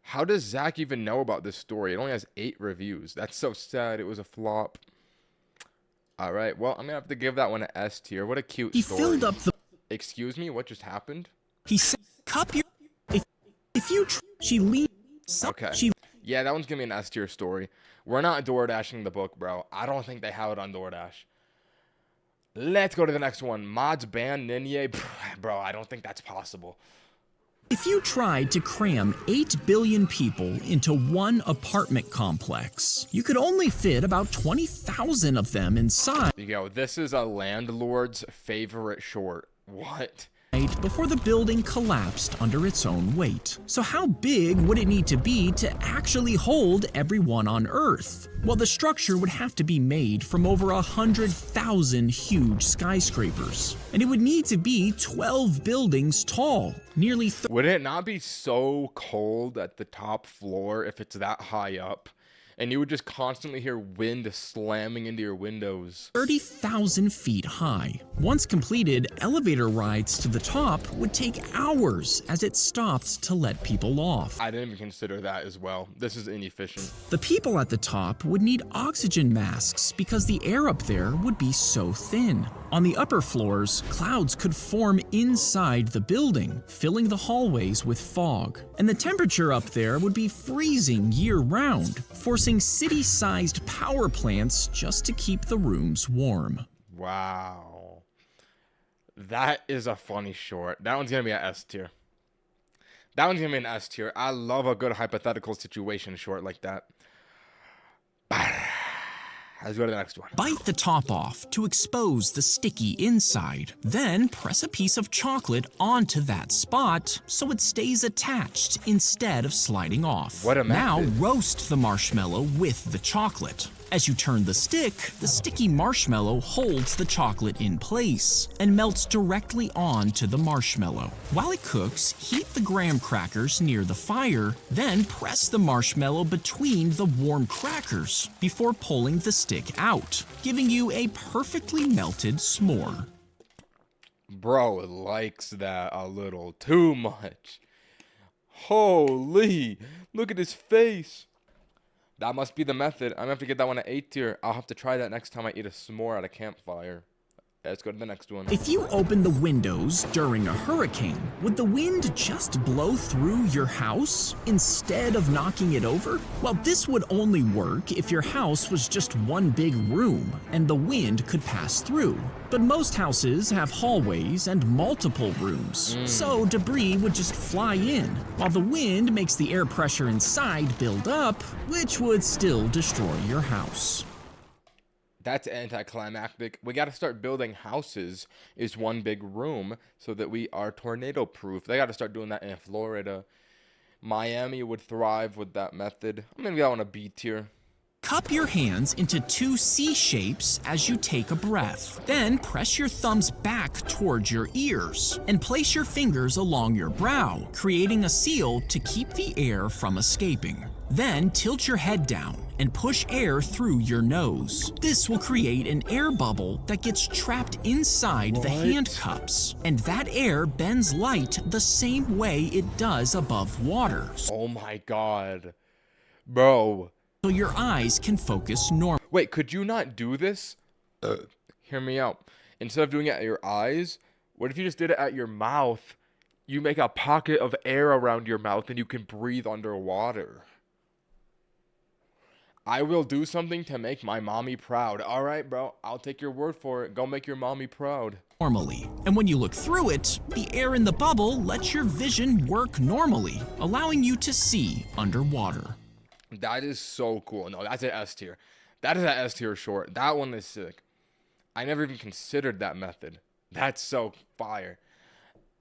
How does Zack even know about this story? It only has 8 reviews. That's so sad. It was a flop. All right. Well, I'm going to have to give that one an S tier. What a cute story. He filled up the... Excuse me? What just happened? He said, cup your... If you... She leaned... Okay. Yeah, that one's going to be an S tier story. We're not DoorDashing the book, bro. I don't think they have it on DoorDash. Let's go to the next one. Mods ban Ninja. Bro, I don't think that's possible. If you tried to cram 8 billion people into one apartment complex, you could only fit about 20,000 of them inside. Yo, this is a landlord's favorite short. What? night before the building collapsed under its own weight. So how big would it need to be to actually hold everyone on Earth? Well, the structure would have to be made from over 100,000 huge skyscrapers. And it would need to be 12 buildings tall, nearly Would it not be so cold at the top floor if it's that high up? And you would just constantly hear wind slamming into your windows. 30,000 feet high. Once completed, elevator rides to the top would take hours as it stopped to let people off. I didn't even consider that as well. This is inefficient. The people at the top would need oxygen masks because the air up there would be so thin. On the upper floors, clouds could form inside the building, filling the hallways with fog. And the temperature up there would be freezing year-round, forcing city-sized power plants just to keep the rooms warm. Wow. That is a funny short. That one's going to be an S tier. That one's going to be an S tier. I love a good hypothetical situation short like that. Let's go to the next one. Bite the top off to expose the sticky inside. Then press a piece of chocolate onto that spot so it stays attached instead of sliding off. What a method. Now roast the marshmallow with the chocolate. As you turn the sticky marshmallow holds the chocolate in place and melts directly onto the marshmallow. While it cooks, heat the graham crackers near the fire, then press the marshmallow between the warm crackers before pulling the stick out, giving you a perfectly melted s'more. Bro likes that a little too much. Holy, look at his face. That must be the method. I'm gonna have to get that one at A tier. I'll have to try that next time I eat a s'more at a campfire. Let's go to the next one. If you open the windows during a hurricane, would the wind just blow through your house instead of knocking it over? Well, this would only work if your house was just one big room and the wind could pass through. But most houses have hallways and multiple rooms, so debris would just fly in, while the wind makes the air pressure inside build up, which would still destroy your house. That's anticlimactic. We got to start building houses is one big room so that we are tornado proof. They got to start doing that in Florida. Miami would thrive with that method. I'm going to go on a B tier. Cup your hands into 2 C shapes as you take a breath. Then press your thumbs back towards your ears and place your fingers along your brow, creating a seal to keep the air from escaping. Then tilt your head down and push air through your nose. This will create an air bubble that gets trapped inside the hand cups, and that air bends light the same way it does above water. Oh my god. Bro. So your eyes can focus normally. Wait, could you not do this? Hear me out. Instead of doing it at your eyes, what if you just did it at your mouth? You make a pocket of air around your mouth and you can breathe underwater. I will do something to make my mommy proud. All right, bro. I'll take your word for it. Go make your mommy proud. Normally. And when you look through it, the air in the bubble lets your vision work normally, allowing you to see underwater. That is so cool. No, that's an S tier. That is an S tier short. That one is sick. I never even considered that method. That's so fire.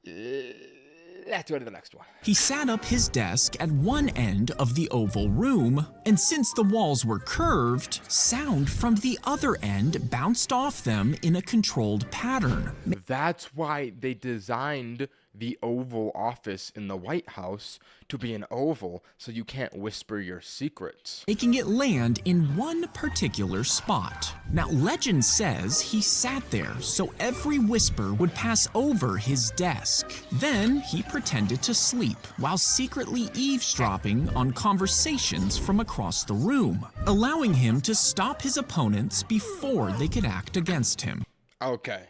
Let's go to the next one. He sat up his desk at one end of the oval room, and since the walls were curved, sound from the other end bounced off them in a controlled pattern. That's why they designed the Oval Office in the White House to be an oval so you can't whisper your secrets. Making it land in one particular spot. Now, legend says he sat there so every whisper would pass over his desk. Then he pretended to sleep while secretly eavesdropping on conversations from across the room, allowing him to stop his opponents before they could act against him. Okay.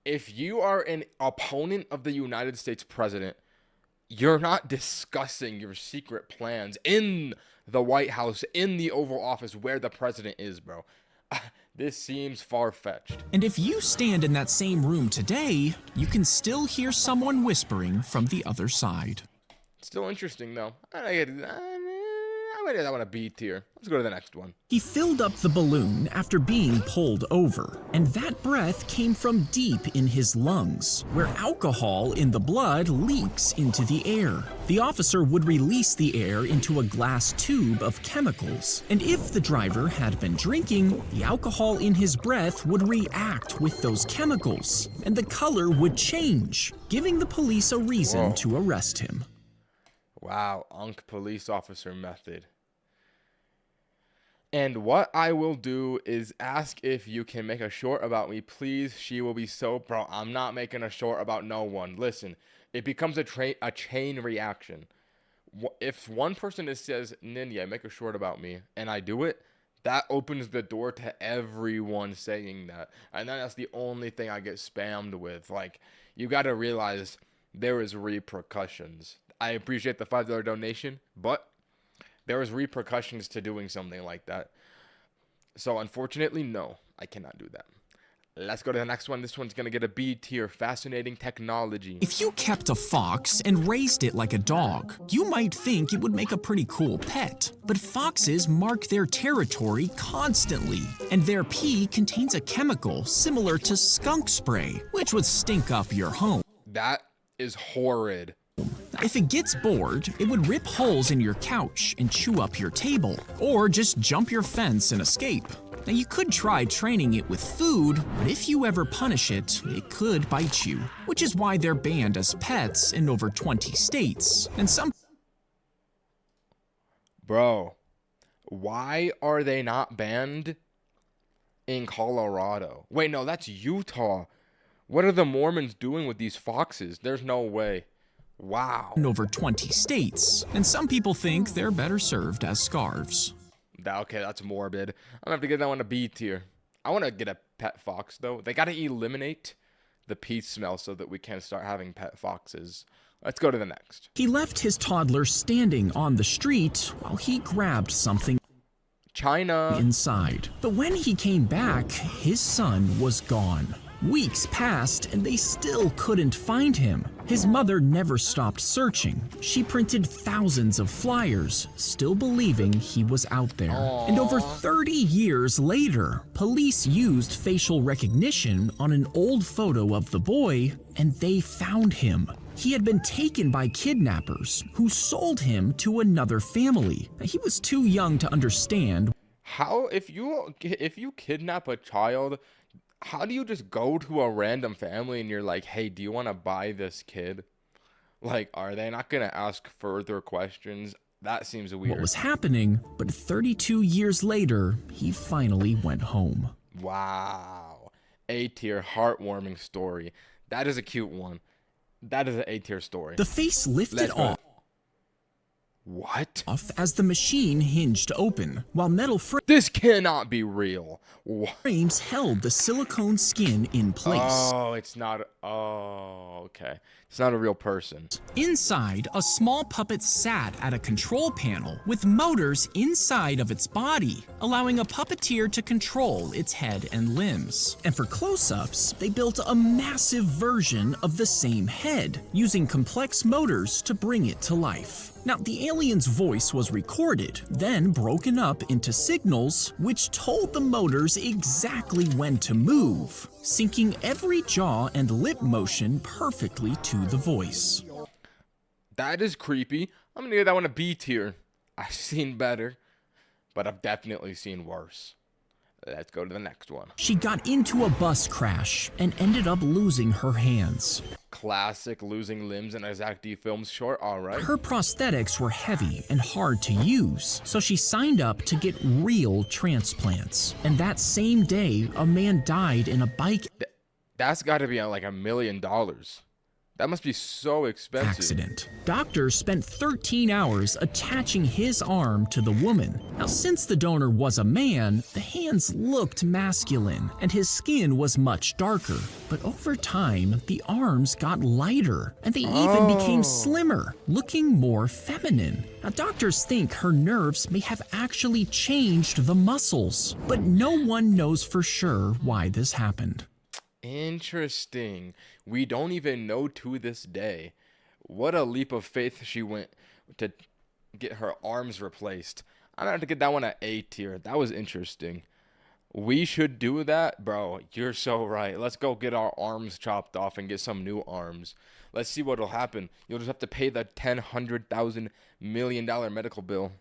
If you are an opponent of the United States president, you're not discussing your secret plans in the White House, in the Oval Office where the president is, bro. This seems far-fetched. And if you stand in that same room today, you can still hear someone whispering from the other side. Still interesting, though. I'm gonna do that one a B tier. Let's go to the next one. He filled up the balloon after being pulled over, and that breath came from deep in his lungs, where alcohol in the blood leaks into the air. The officer would release the air into a glass tube of chemicals, and if the driver had been drinking, the alcohol in his breath would react with those chemicals, and the color would change, giving the police a reason to arrest him. Wow, Unk police officer method. And what I will do is ask if you can make a short about me, please. She will be so... Bro, I'm not making a short about no one. Listen, it becomes a chain reaction. If one person says, Ninja, make a short about me, and I do it, that opens the door to everyone saying that. And then that's the only thing I get spammed with. Like, you got to realize there is repercussions. I appreciate the $5 donation, but there is repercussions to doing something like that. So unfortunately, no, I cannot do that. Let's go to the next one. This one's going to get a B tier. Fascinating technology. If you kept a fox and raised it like a dog, you might think it would make a pretty cool pet. But foxes mark their territory constantly, and their pee contains a chemical similar to skunk spray, which would stink up your home. That is horrid. If it gets bored, it would rip holes in your couch and chew up your table, or just jump your fence and escape. Now you could try training it with food, but if you ever punish it, it could bite you, which is why they're banned as pets in over 20 states. And some... Bro, why are they not banned in Colorado? Wait, no, that's Utah. What are the Mormons doing with these foxes? There's no way. Wow. In over 20 states, and some people think they're better served as scarves. Okay, that's morbid. I'm gonna have to get that one a B tier. I want to get a pet fox, though. They gotta eliminate the pee smell so that we can start having pet foxes. Let's go to the next. He left his toddler standing on the street while he grabbed something China inside. But when he came back, his son was gone. Weeks passed and they still couldn't find him. His mother never stopped searching. She printed thousands of flyers, still believing he was out there. Aww. And over 30 years later, police used facial recognition on an old photo of the boy, and they found him. He had been taken by kidnappers who sold him to another family. He was too young to understand. How, if you kidnap a child, how do you just go to a random family and you're like, hey, do you want to buy this kid? Like, are they not going to ask further questions? That seems weird. What was happening, but 32 years later, he finally went home. Wow. A tier, heartwarming story. That is a cute one. That is an A tier story. The face lifted off. What? As the machine hinged open, while metal This cannot be real. frames held the silicone skin in place. Oh, it's not. Oh, okay. It's not a real person. Inside, a small puppet sat at a control panel with motors inside of its body, allowing a puppeteer to control its head and limbs. And for close-ups, they built a massive version of the same head, using complex motors to bring it to life. Now, the alien's voice was recorded, then broken up into signals, which told the motors exactly when to move, syncing every jaw and lip motion perfectly to the voice. That is creepy. I'm gonna give that one a B tier. I've seen better, but I've definitely seen worse. Let's go to the next one. She got into a bus crash and ended up losing her hands. Classic losing limbs in a Zack D Films short, alright. Her prosthetics were heavy and hard to use, so she signed up to get real transplants. And that same day, a man died in a bike That's gotta be like $1 million. That must be so expensive. accident. Doctors spent 13 hours attaching his arm to the woman. Now, since the donor was a man, the hands looked masculine and his skin was much darker. But over time, the arms got lighter and they even became slimmer, looking more feminine. Now, doctors think her nerves may have actually changed the muscles, but no one knows for sure why this happened. Interesting. We don't even know to this day. What a leap of faith she went to get her arms replaced. I'm gonna have to get that one at A tier. That was interesting. We should do that, bro. You're so right. Let's go get our arms chopped off and get some new arms. Let's see what'll happen. You'll just have to pay the $100,000 million medical bill,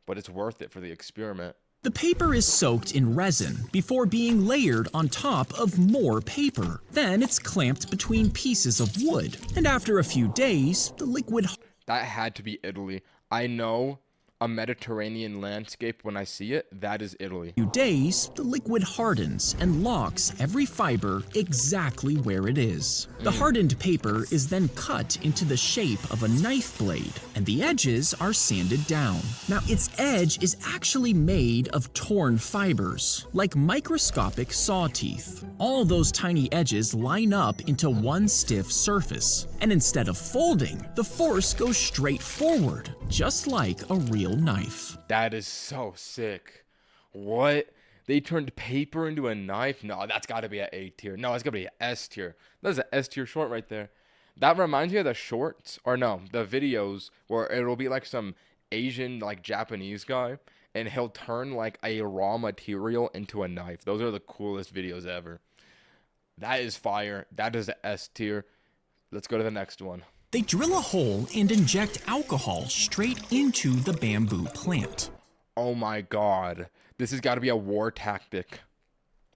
but it's worth it for the experiment. The paper is soaked in resin before being layered on top of more paper. Then it's clamped between pieces of wood. And after a few days, the liquid... That had to be Italy. I know a Mediterranean landscape when I see it. That is Italy. Few days, the liquid hardens and locks every fiber exactly where it is. The hardened paper is then cut into the shape of a knife blade, and the edges are sanded down. Now, its edge is actually made of torn fibers, like microscopic saw teeth. All those tiny edges line up into one stiff surface, and instead of folding, the force goes straight forward, just like a real knife. That is so sick. What? They turned paper into a knife? No, that's got to be an A tier. No, it's got to be an S tier. That's an S tier short right there. That reminds me of the shorts, or no, the videos where it'll be like some Asian, like Japanese guy, and he'll turn like a raw material into a knife. Those are the coolest videos ever. That is fire. That is an S tier. Let's go to the next one. They drill a hole and inject alcohol straight into the bamboo plant. Oh my god. This has got to be a war tactic.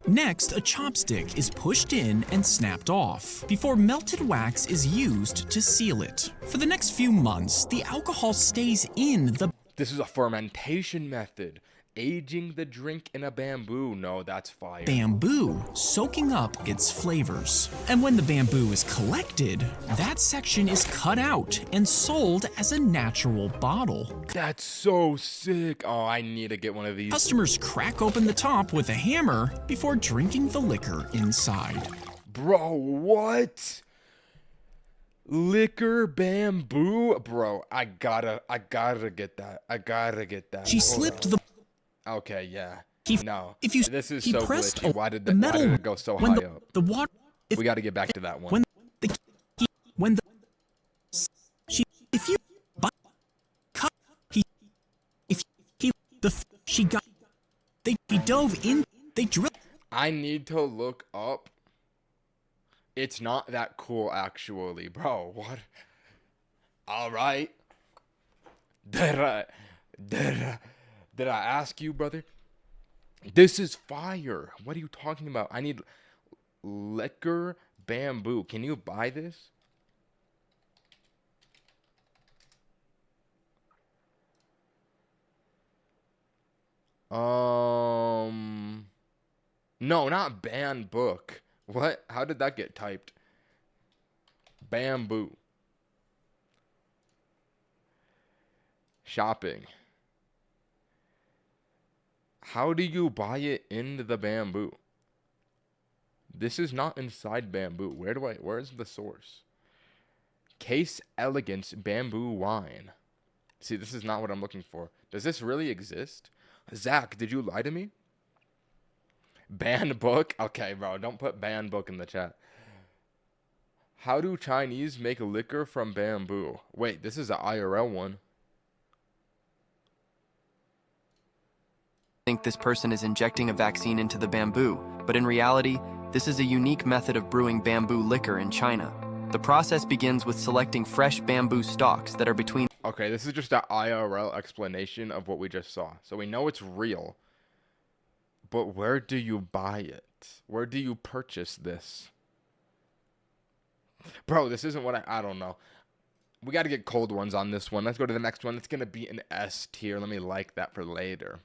Next, a chopstick is pushed in and snapped off before melted wax is used to seal it. For the next few months, the alcohol stays in the... This is a fermentation method. Aging the drink in a bamboo. No, that's fire. Bamboo, soaking up its flavors. And when the bamboo is collected, that section is cut out and sold as a natural bottle. That's so sick. Oh, I need to get one of these. Customers crack open the top with a hammer before drinking the liquor inside. Bro, what? Liquor bamboo? Bro, I gotta get that. I gotta get that. She slipped the... Okay, yeah. No, if you, this is he so pressed glitchy. Why did the metal, why did it go so when high the, up? The water... We got to get back to that one. When the... She... If you... Cut... He... If he... The... She got... He dove in... They drilled... I need to look up. It's not that cool, actually. Bro, what? Alright. Did I ask you, brother? This is fire. What are you talking about? I need liquor bamboo. Can you buy this? No, not ban book. What? How did that get typed? Bamboo. Shopping. How do you buy it in the bamboo? This is not inside bamboo. Where's the source? Case Elegance bamboo wine. See, this is not what I'm looking for. Does this really exist? Zack, did you lie to me? Ban book? Okay, bro, don't put ban book in the chat. How do Chinese make liquor from bamboo? Wait, this is an IRL one. Think this person is injecting a vaccine into the bamboo, but in reality, this is a unique method of brewing bamboo liquor in China. The process begins with selecting fresh bamboo stalks that are between... Okay, this is just an IRL explanation of what we just saw. So we know it's real. But where do you buy it? Where do you purchase this? Bro, this isn't what I don't know. We got to get cold ones on this one. Let's go to the next one. It's going to be an S tier. Let me like that for later.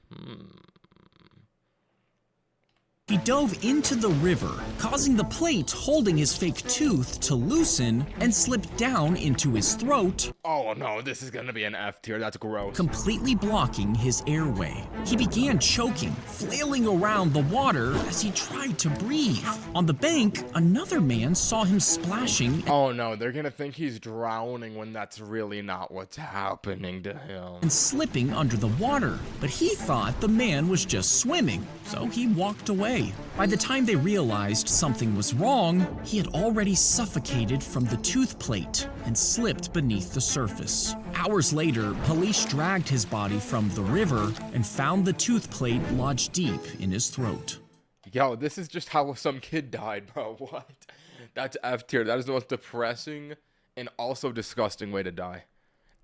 He dove into the river, causing the plate holding his fake tooth to loosen and slip down into his throat. Oh no, this is gonna be an F tier. That's gross. Completely blocking his airway. He began choking, flailing around the water as he tried to breathe. On the bank, another man saw him splashing. Oh no, they're gonna think he's drowning when that's really not what's happening to him. And slipping under the water. But he thought the man was just swimming, so he walked away. away. By the time they realized something was wrong, he had already suffocated from the tooth plate and slipped beneath the surface. Hours later, police dragged his body from the river and found the tooth plate lodged deep in his throat. Yo, this is just how some kid died, bro. What? That's F tier. That is the most depressing and also disgusting way to die.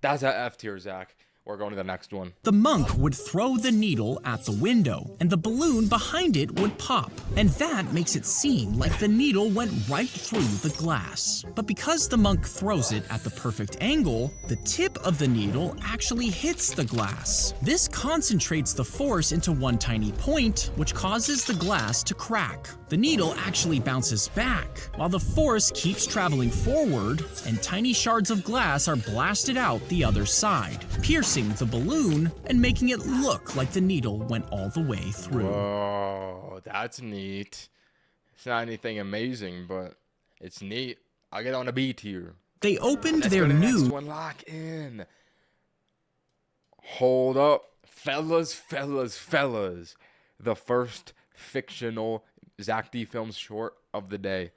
That's a F tier, Zach. We're going to the next one. The monk would throw the needle at the window, and the balloon behind it would pop. And that makes it seem like the needle went right through the glass. But because the monk throws it at the perfect angle, the tip of the needle actually hits the glass. This concentrates the force into one tiny point, which causes the glass to crack. The needle actually bounces back, while the force keeps traveling forward, and tiny shards of glass are blasted out the other side, piercing the balloon and making it look like the needle went all the way through. Whoa, that's neat. It's not anything amazing, but it's neat. I get on a B tier. They opened Let's their go to the next new... one. Lock in. Hold up. Fellas. The first fictional Zack D Films short of the day.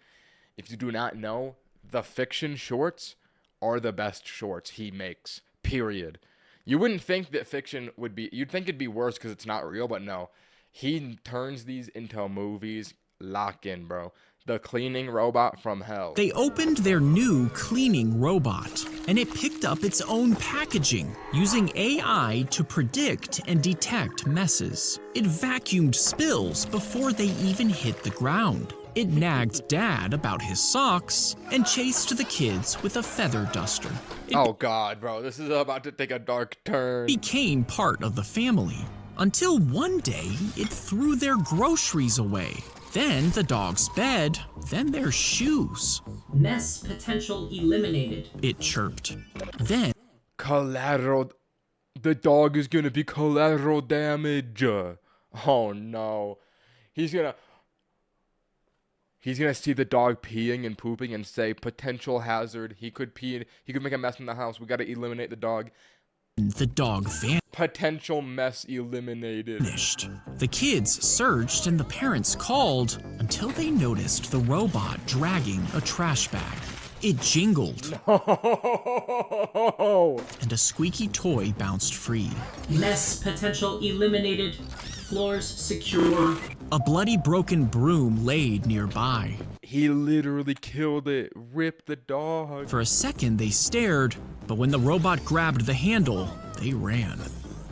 If you do not know, the fiction shorts are the best shorts he makes. Period. You wouldn't think that fiction would be... You'd think it'd be worse because it's not real, but no. He turns these into movies. Lock in, bro. The cleaning robot from hell. They opened their new cleaning robot, and it picked up its own packaging, using AI to predict and detect messes. It vacuumed spills before they even hit the ground. It nagged Dad about his socks and chased the kids with a feather duster. Oh God, bro, this is about to take a dark turn. Became part of the family, until one day it threw their groceries away. Then the dog's bed, then their shoes. Mess potential eliminated. It chirped. Then... Collateral... The dog is gonna be collateral damage. Oh no. He's gonna see the dog peeing and pooping and say, potential hazard. He could pee, he could make a mess in the house. We gotta eliminate the dog. The dog vanished. Potential mess eliminated. The kids surged and the parents called until they noticed the robot dragging a trash bag. It jingled. No. And a squeaky toy bounced free. Mess potential eliminated. Floors secure. A bloody broken broom laid nearby. He literally killed it. Rip the dog. For a second they stared, but when the robot grabbed the handle, they ran.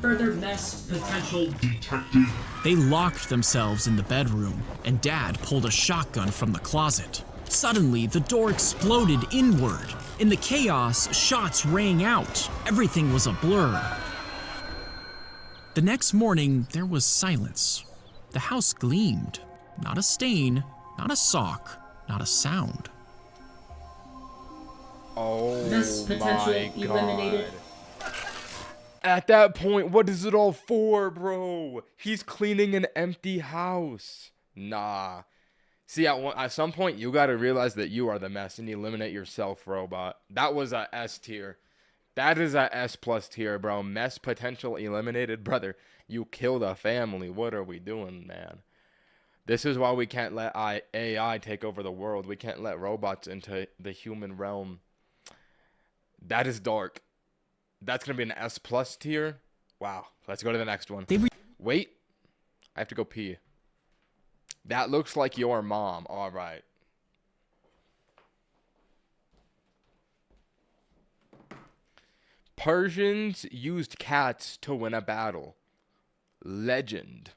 Further mess potential detected. They locked themselves in the bedroom, and Dad pulled a shotgun from the closet. Suddenly, the door exploded inward. In the chaos, shots rang out. Everything was a blur. The next morning, there was silence. The house gleamed. Not a stain, not a sock, not a sound. Oh Mess potential my eliminated. God. At that point, what is it all for, bro? He's cleaning an empty house. Nah. See, at some point, you gotta realize that you are the mess and eliminate yourself, robot. That was a S tier. That is a S plus tier, bro. Mess potential eliminated. Brother, you killed a family. What are we doing, man? This is why we can't let AI take over the world. We can't let robots into the human realm. That is dark. That's going to be an S plus tier. Wow. Let's go to the next one. Wait. I have to go pee. That looks like your mom. All right. Persians used cats to win a battle. Legend.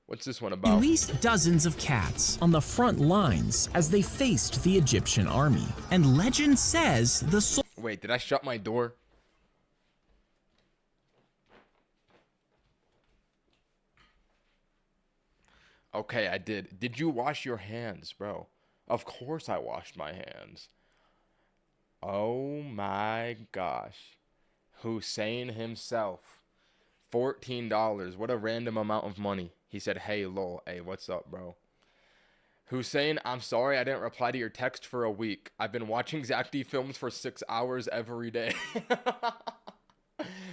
What's this one about? Released dozens of cats on the front lines as they faced the Egyptian army. And legend says the Wait, did I shut my door? Okay, I did. Did you wash your hands, bro? Of course I washed my hands. Oh my gosh. Hussein himself. $14. What a random amount of money. He said, hey, lol. Hey, what's up, bro? Hussein, I'm sorry I didn't reply to your text for a week. I've been watching Zack D films for 6 hours every day.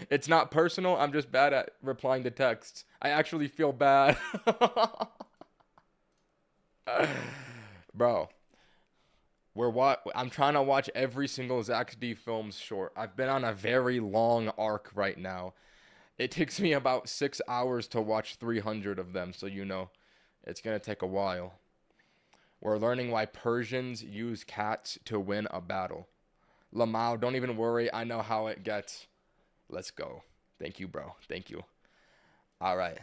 It's not personal. I'm just bad at replying to texts. I actually feel bad. Bro. I'm trying to watch every single Zack D Films short. I've been on a very long arc right now. It takes me about 6 hours to watch 300 of them, so you know, it's gonna take a while. We're learning why Persians use cats to win a battle. Lamau, don't even worry. I know how it gets. Let's go. Thank you, bro. Thank you. All right.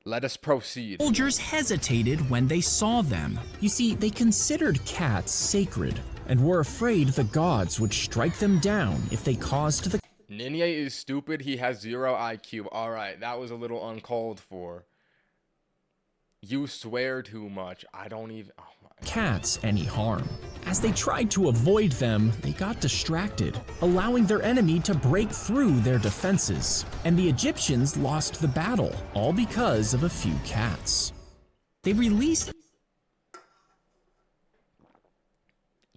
Let us proceed. Soldiers hesitated when they saw them. You see, they considered cats sacred and were afraid the gods would strike them down if they caused the Ninja is stupid. He has 0 IQ. All right. That was a little uncalled for. You swear too much. I don't even... Oh my. cats any harm. As they tried to avoid them, they got distracted, allowing their enemy to break through their defenses, and the Egyptians lost the battle, all because of a few cats. They released...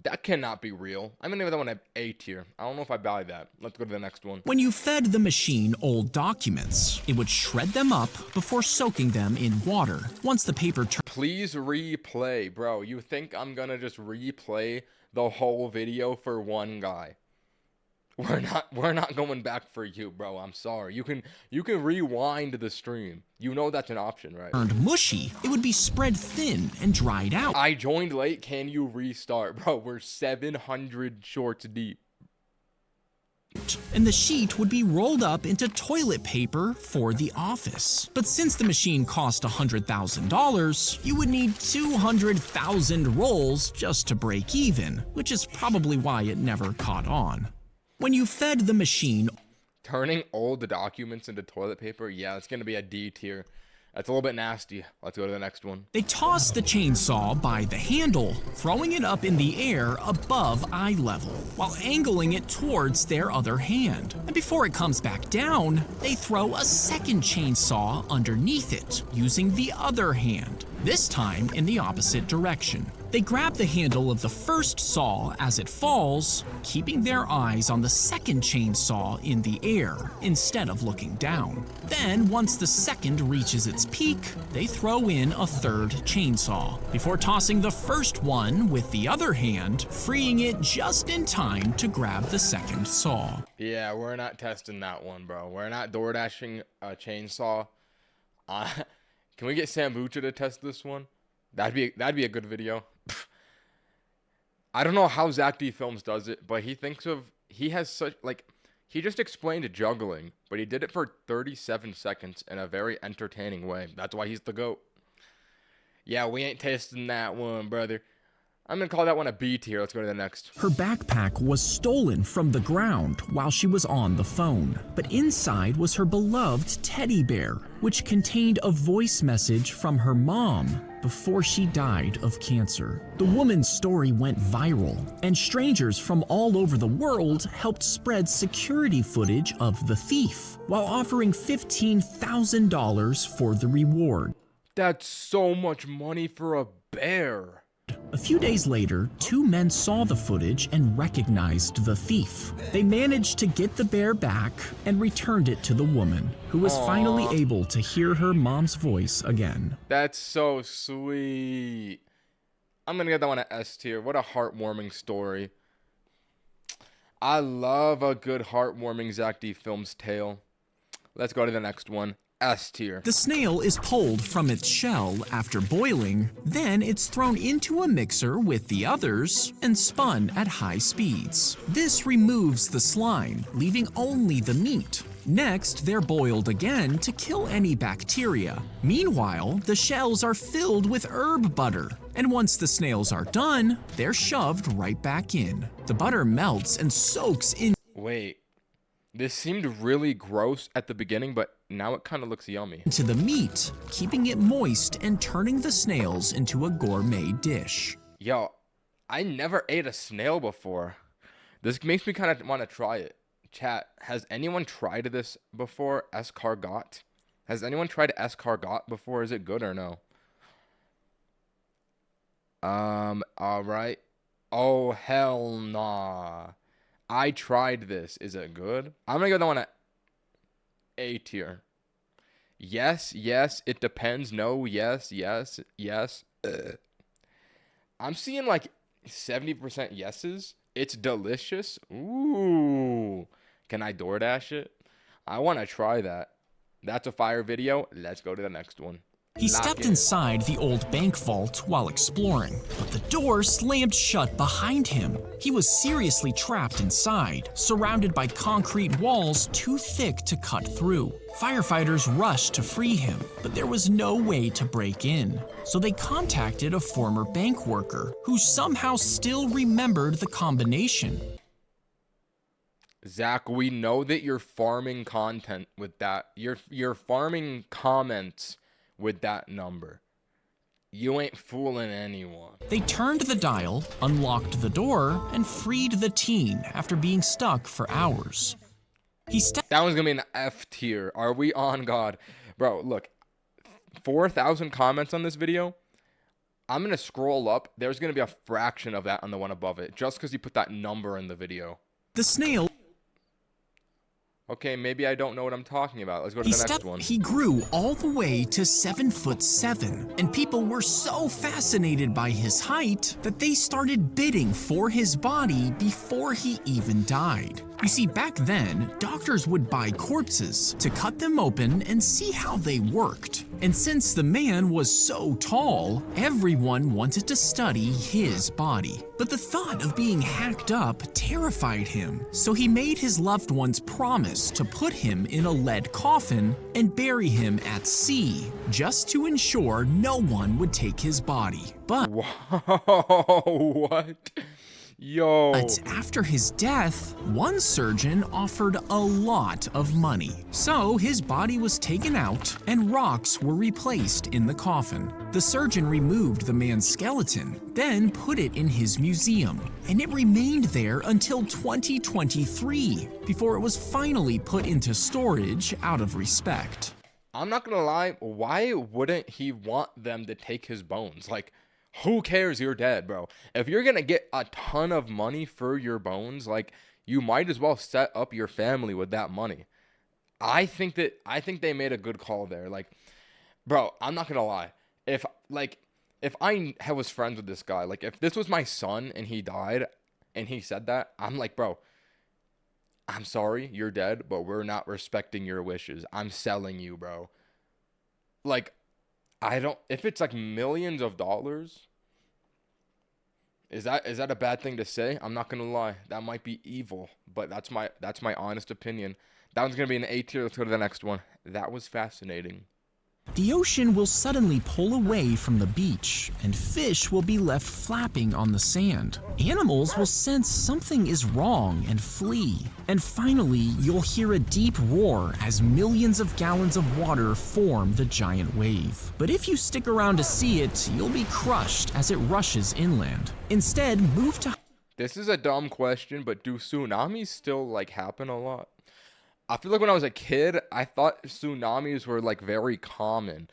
That cannot be real. I'm gonna give that one an A tier. I don't know if I buy that. Let's go to the next one. When you fed the machine old documents, it would shred them up before soaking them in water. Once the paper turned... Please replay, bro. You think I'm gonna just replay the whole video for one guy? We're not going back for you, bro. I'm sorry. You can rewind the stream. You know that's an option, right? Turned mushy, it would be spread thin and dried out. I joined late. Can you restart, bro? We're 700 shorts deep. And the sheet would be rolled up into toilet paper for the office. But since the machine cost $100,000, you would need 200,000 rolls just to break even, which is probably why it never caught on. When you fed the machine... Turning old documents into toilet paper? Yeah, it's going to be a D tier. That's a little bit nasty. Let's go to the next one. They tossed the chainsaw by the handle, throwing it up in the air above eye level, while angling it towards their other hand. And before it comes back down, they throw a second chainsaw underneath it, using the other hand, this time in the opposite direction. They grab the handle of the first saw as it falls, keeping their eyes on the second chainsaw in the air instead of looking down. Then, once the second reaches its peak, they throw in a third chainsaw, before tossing the first one with the other hand, freeing it just in time to grab the second saw. Yeah, we're not testing that one, bro. We're not door dashing a chainsaw. Can we get Sambucha to test this one? That'd be a good video. I don't know how Zack D Films does it, but he has such, like, he just explained juggling, but he did it for 37 seconds in a very entertaining way. That's why he's the GOAT. Yeah, we ain't tasting that one, brother. I'm gonna call that one a B tier. Let's go to the next. Her backpack was stolen from the ground while she was on the phone, but inside was her beloved teddy bear, which contained a voice message from her mom before she died of cancer. The woman's story went viral, and strangers from all over the world helped spread security footage of the thief, while offering $15,000 for the reward. That's so much money for a bear. A few days later, two men saw the footage and recognized the thief. They managed to get the bear back and returned it to the woman, who was finally able to hear her mom's voice again. That's so sweet. I'm gonna give that one an S tier. What a heartwarming story. I love a good heartwarming Zack D Films tale. Let's go to the next one. S tier. The snail is pulled from its shell after boiling, then it's thrown into a mixer with the others and spun at high speeds. This removes the slime, leaving only the meat. Next, they're boiled again to kill any bacteria. Meanwhile, the shells are filled with herb butter, and once the snails are done, they're shoved right back in. The butter melts and soaks in. Wait. This seemed really gross at the beginning, but now it kind of looks yummy. To the meat, keeping it moist and turning the snails into a gourmet dish. Yo, I never ate a snail before. This makes me kind of want to try it. Chat, has anyone tried this before? Escargot? Has anyone tried escargot before? Is it good or no? Alright. Oh, hell nah. I tried this. Is it good? I'm gonna give that one A tier. Yes, yes, it depends. No, yes, yes, yes. I'm seeing like 70% yeses. It's delicious. Ooh. Can I DoorDash it? I want to try that. That's a fire video. Let's go to the next one. He Lock stepped in. inside the old bank vault while exploring, but the door slammed shut behind him. He was seriously trapped inside, surrounded by concrete walls too thick to cut through. Firefighters rushed to free him, but there was no way to break in. So they contacted a former bank worker who somehow still remembered the combination. Zach, we know that you're farming content with that. You're farming comments with that number. You ain't fooling anyone. They turned the dial, unlocked the door, and freed the teen after being stuck for hours. That one's gonna be an F tier. Are we on God? Bro, look. 4,000 comments on this video. I'm gonna scroll up. There's gonna be a fraction of that on the one above it, just because you put that number in the video. The snail. Okay, maybe I don't know what I'm talking about. Let's go to the next one. He grew all the way to 7'7", and people were so fascinated by his height that they started bidding for his body before he even died. You see, back then, doctors would buy corpses to cut them open and see how they worked. And since the man was so tall, everyone wanted to study his body. But the thought of being hacked up terrified him, so he made his loved ones promise to put him in a lead coffin and bury him at sea, just to ensure no one would take his body. But what? Yo. But after his death, one surgeon offered a lot of money. So his body was taken out and rocks were replaced in the coffin. The surgeon removed the man's skeleton, then put it in his museum, and it remained there until 2023 before it was finally put into storage out of respect. I'm not gonna lie, why wouldn't he want them to take his bones? Like, who cares you're dead, bro? If you're gonna get a ton of money for your bones, like, you might as well set up your family with that money. I think they made a good call there. Like, bro, I'm not gonna lie. If I was friends with this guy, like, if this was my son and he died and he said that, I'm like, bro, I'm sorry, you're dead, but we're not respecting your wishes. I'm selling you, bro. Like, if it's like millions of dollars, is that a bad thing to say? I'm not gonna lie. That might be evil, but that's my honest opinion. That one's gonna be an A tier. Let's go to the next one. That was fascinating. The ocean will suddenly pull away from the beach, and fish will be left flapping on the sand. Animals will sense something is wrong and flee. And finally, you'll hear a deep roar as millions of gallons of water form the giant wave. But if you stick around to see it, you'll be crushed as it rushes inland. Instead, move to... This is a dumb question, but do tsunamis still, like, happen a lot? I feel like when I was a kid, I thought tsunamis were, like, very common.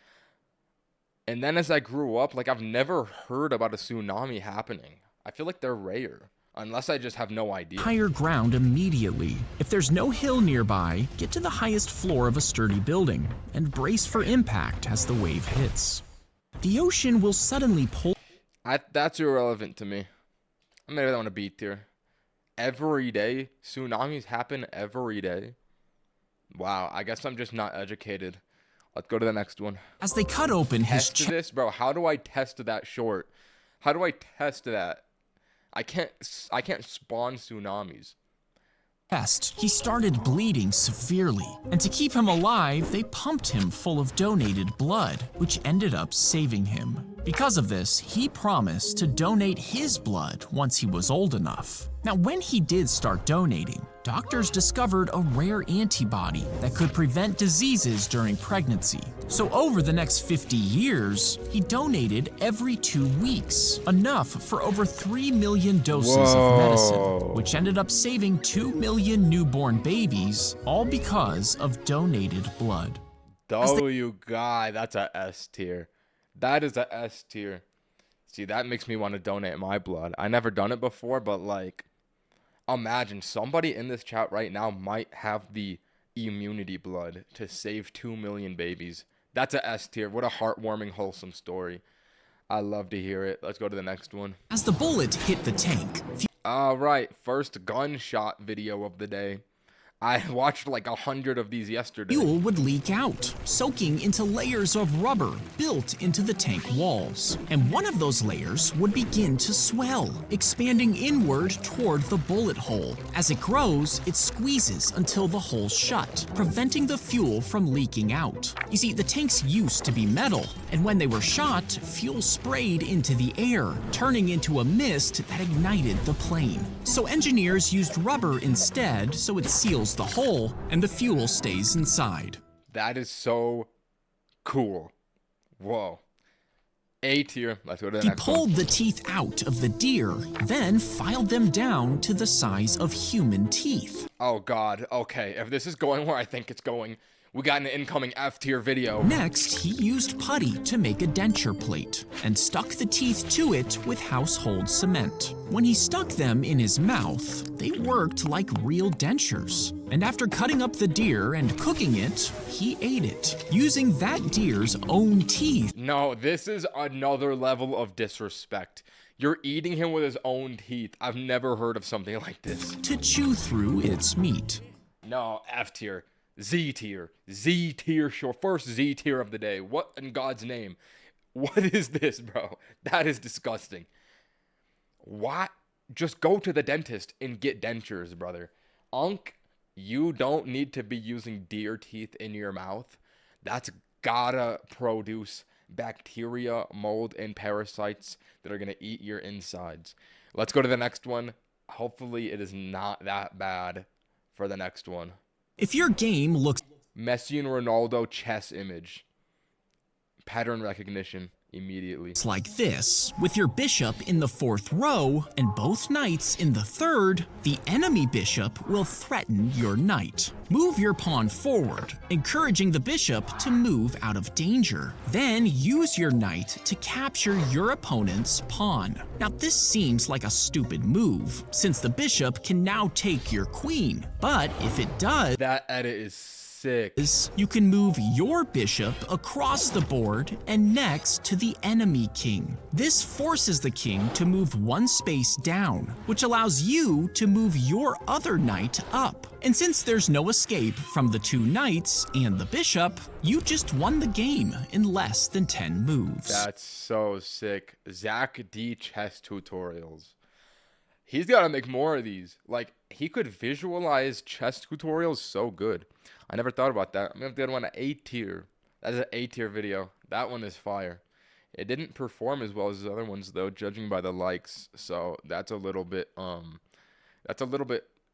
And then as I grew up, like, I've never heard about a tsunami happening. I feel like they're rare, unless I just have no idea. Higher ground immediately. If there's no hill nearby, get to the highest floor of a sturdy building and brace for impact as the wave hits. The ocean will suddenly pull... That's irrelevant to me. Maybe I want to beat here. Every day? Tsunamis happen every day? Wow, I guess I'm just not educated. Let's go to the next one. As they cut open his chest. This, bro. How do I test that short? How do I test that? I can't spawn tsunamis. He started bleeding severely, and to keep him alive, they pumped him full of donated blood, which ended up saving him. Because of this, he promised to donate his blood once he was old enough. Now, when he did start donating, doctors discovered a rare antibody that could prevent diseases during pregnancy. So over the next 50 years, he donated every 2 weeks, enough for over 3 million doses of medicine, which ended up saving 2 million newborn babies, all because of donated blood. God, that's a S tier. That is a S tier. See, that makes me want to donate my blood. I never done it before, but like, imagine somebody in this chat right now might have the immunity blood to save 2 million babies. That's a S tier. What a heartwarming, wholesome story. I love to hear it. Let's go to the next one. As the bullet hit the tank, All right, first gunshot video of the day. I watched like 100 of these yesterday. fuel would leak out, soaking into layers of rubber built into the tank walls. And one of those layers would begin to swell, expanding inward toward the bullet hole. As it grows, it squeezes until the hole's shut, preventing the fuel from leaking out. You see, the tanks used to be metal, and when they were shot, fuel sprayed into the air, turning into a mist that ignited the plane. So engineers used rubber instead, so it seals the hole and the fuel stays inside. That is so cool. Whoa. A tier. Let's go to the He next one. pulled the teeth out of the deer, then filed them down to the size of human teeth. Oh god. Okay, if this is going where I think it's going, we got an incoming F tier video. Next, he used putty to make a denture plate and stuck the teeth to it with household cement. When he stuck them in his mouth, they worked like real dentures. And after cutting up the deer and cooking it, he ate it, using that deer's own teeth. No, this is another level of disrespect. You're eating him with his own teeth. I've never heard of something like this. To chew through its meat. No, F tier. Z tier. Z tier, sure. First Z tier of the day. What in God's name? What is this, bro? That is disgusting. What? Just go to the dentist and get dentures, brother. Unk, you don't need to be using deer teeth in your mouth. That's gotta produce bacteria, mold, and parasites that are gonna eat your insides. Let's go to the next one. Hopefully it is not that bad for the next one. If your game looks Messi and Ronaldo chess image. Pattern recognition immediately. like this, with your bishop in the 4th row and both knights in the 3rd, the enemy bishop will threaten your knight. Move your pawn forward, encouraging the bishop to move out of danger. Then use your knight to capture your opponent's pawn. Now this seems like a stupid move, since the bishop can now take your queen. But if it does, that edit is sick. You can move your bishop across the board and next to the enemy king. This forces the king to move one space down, which allows you to move your other knight up. And since there's no escape from the 2 knights and the bishop, you just won the game in less than 10 moves. That's so sick. Zack D chess tutorials. He's got to make more of these. Like, he could visualize chess tutorials so good. I never thought about that. I'm going to have to go on an A tier. That is an A tier video. That one is fire. It didn't perform as well as the other ones, though, judging by the likes. So that's a little bit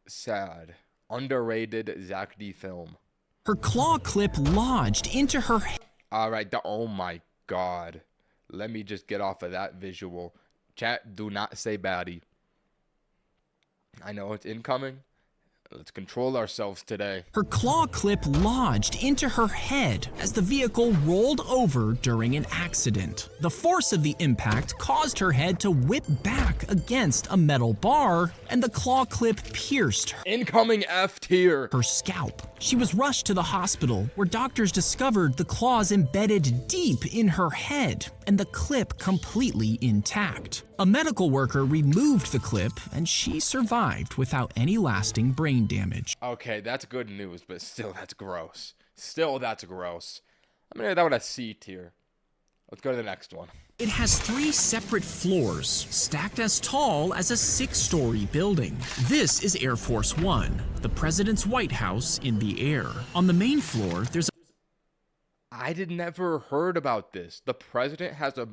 sad. Underrated Zack D film. Her claw clip lodged into her head. All right. Oh, my God. Let me just get off of that visual. Chat, do not say baddie. I know it's incoming. Let's control ourselves today. Her claw clip lodged into her head as the vehicle rolled over during an accident. The force of the impact caused her head to whip back against a metal bar, and the claw clip pierced her. Incoming F tier. Her scalp. She was rushed to the hospital, where doctors discovered the claws embedded deep in her head, and the clip completely intact. A medical worker removed the clip, and she survived without any lasting brain damage. Okay, that's good news, but still, that's gross. Still, that's gross. I'm gonna give that one a C tier. Let's go to the next one. It has 3 separate floors, stacked as tall as a 6-story building. This is Air Force One, the president's White House in the air. On the main floor, there's a I did never heard about this. The president has a,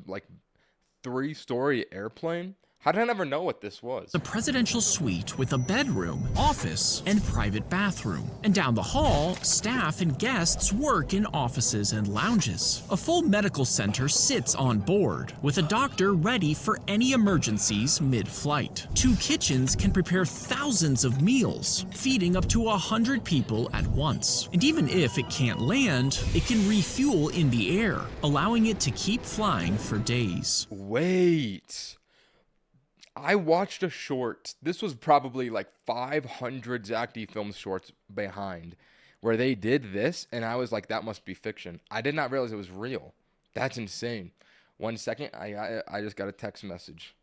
3-story airplane? How did I never know what this was? The presidential suite with a bedroom, office, and private bathroom. And down the hall, staff and guests work in offices and lounges. A full medical center sits on board, with a doctor ready for any emergencies mid-flight. 2 kitchens can prepare thousands of meals, feeding up to 100 people at once. And even if it can't land, it can refuel in the air, allowing it to keep flying for days. Wait. I watched a short. This was probably like 500 Zack D Films shorts behind, where they did this, and I was like, that must be fiction. I did not realize it was real. That's insane. 1 second, I just got a text message.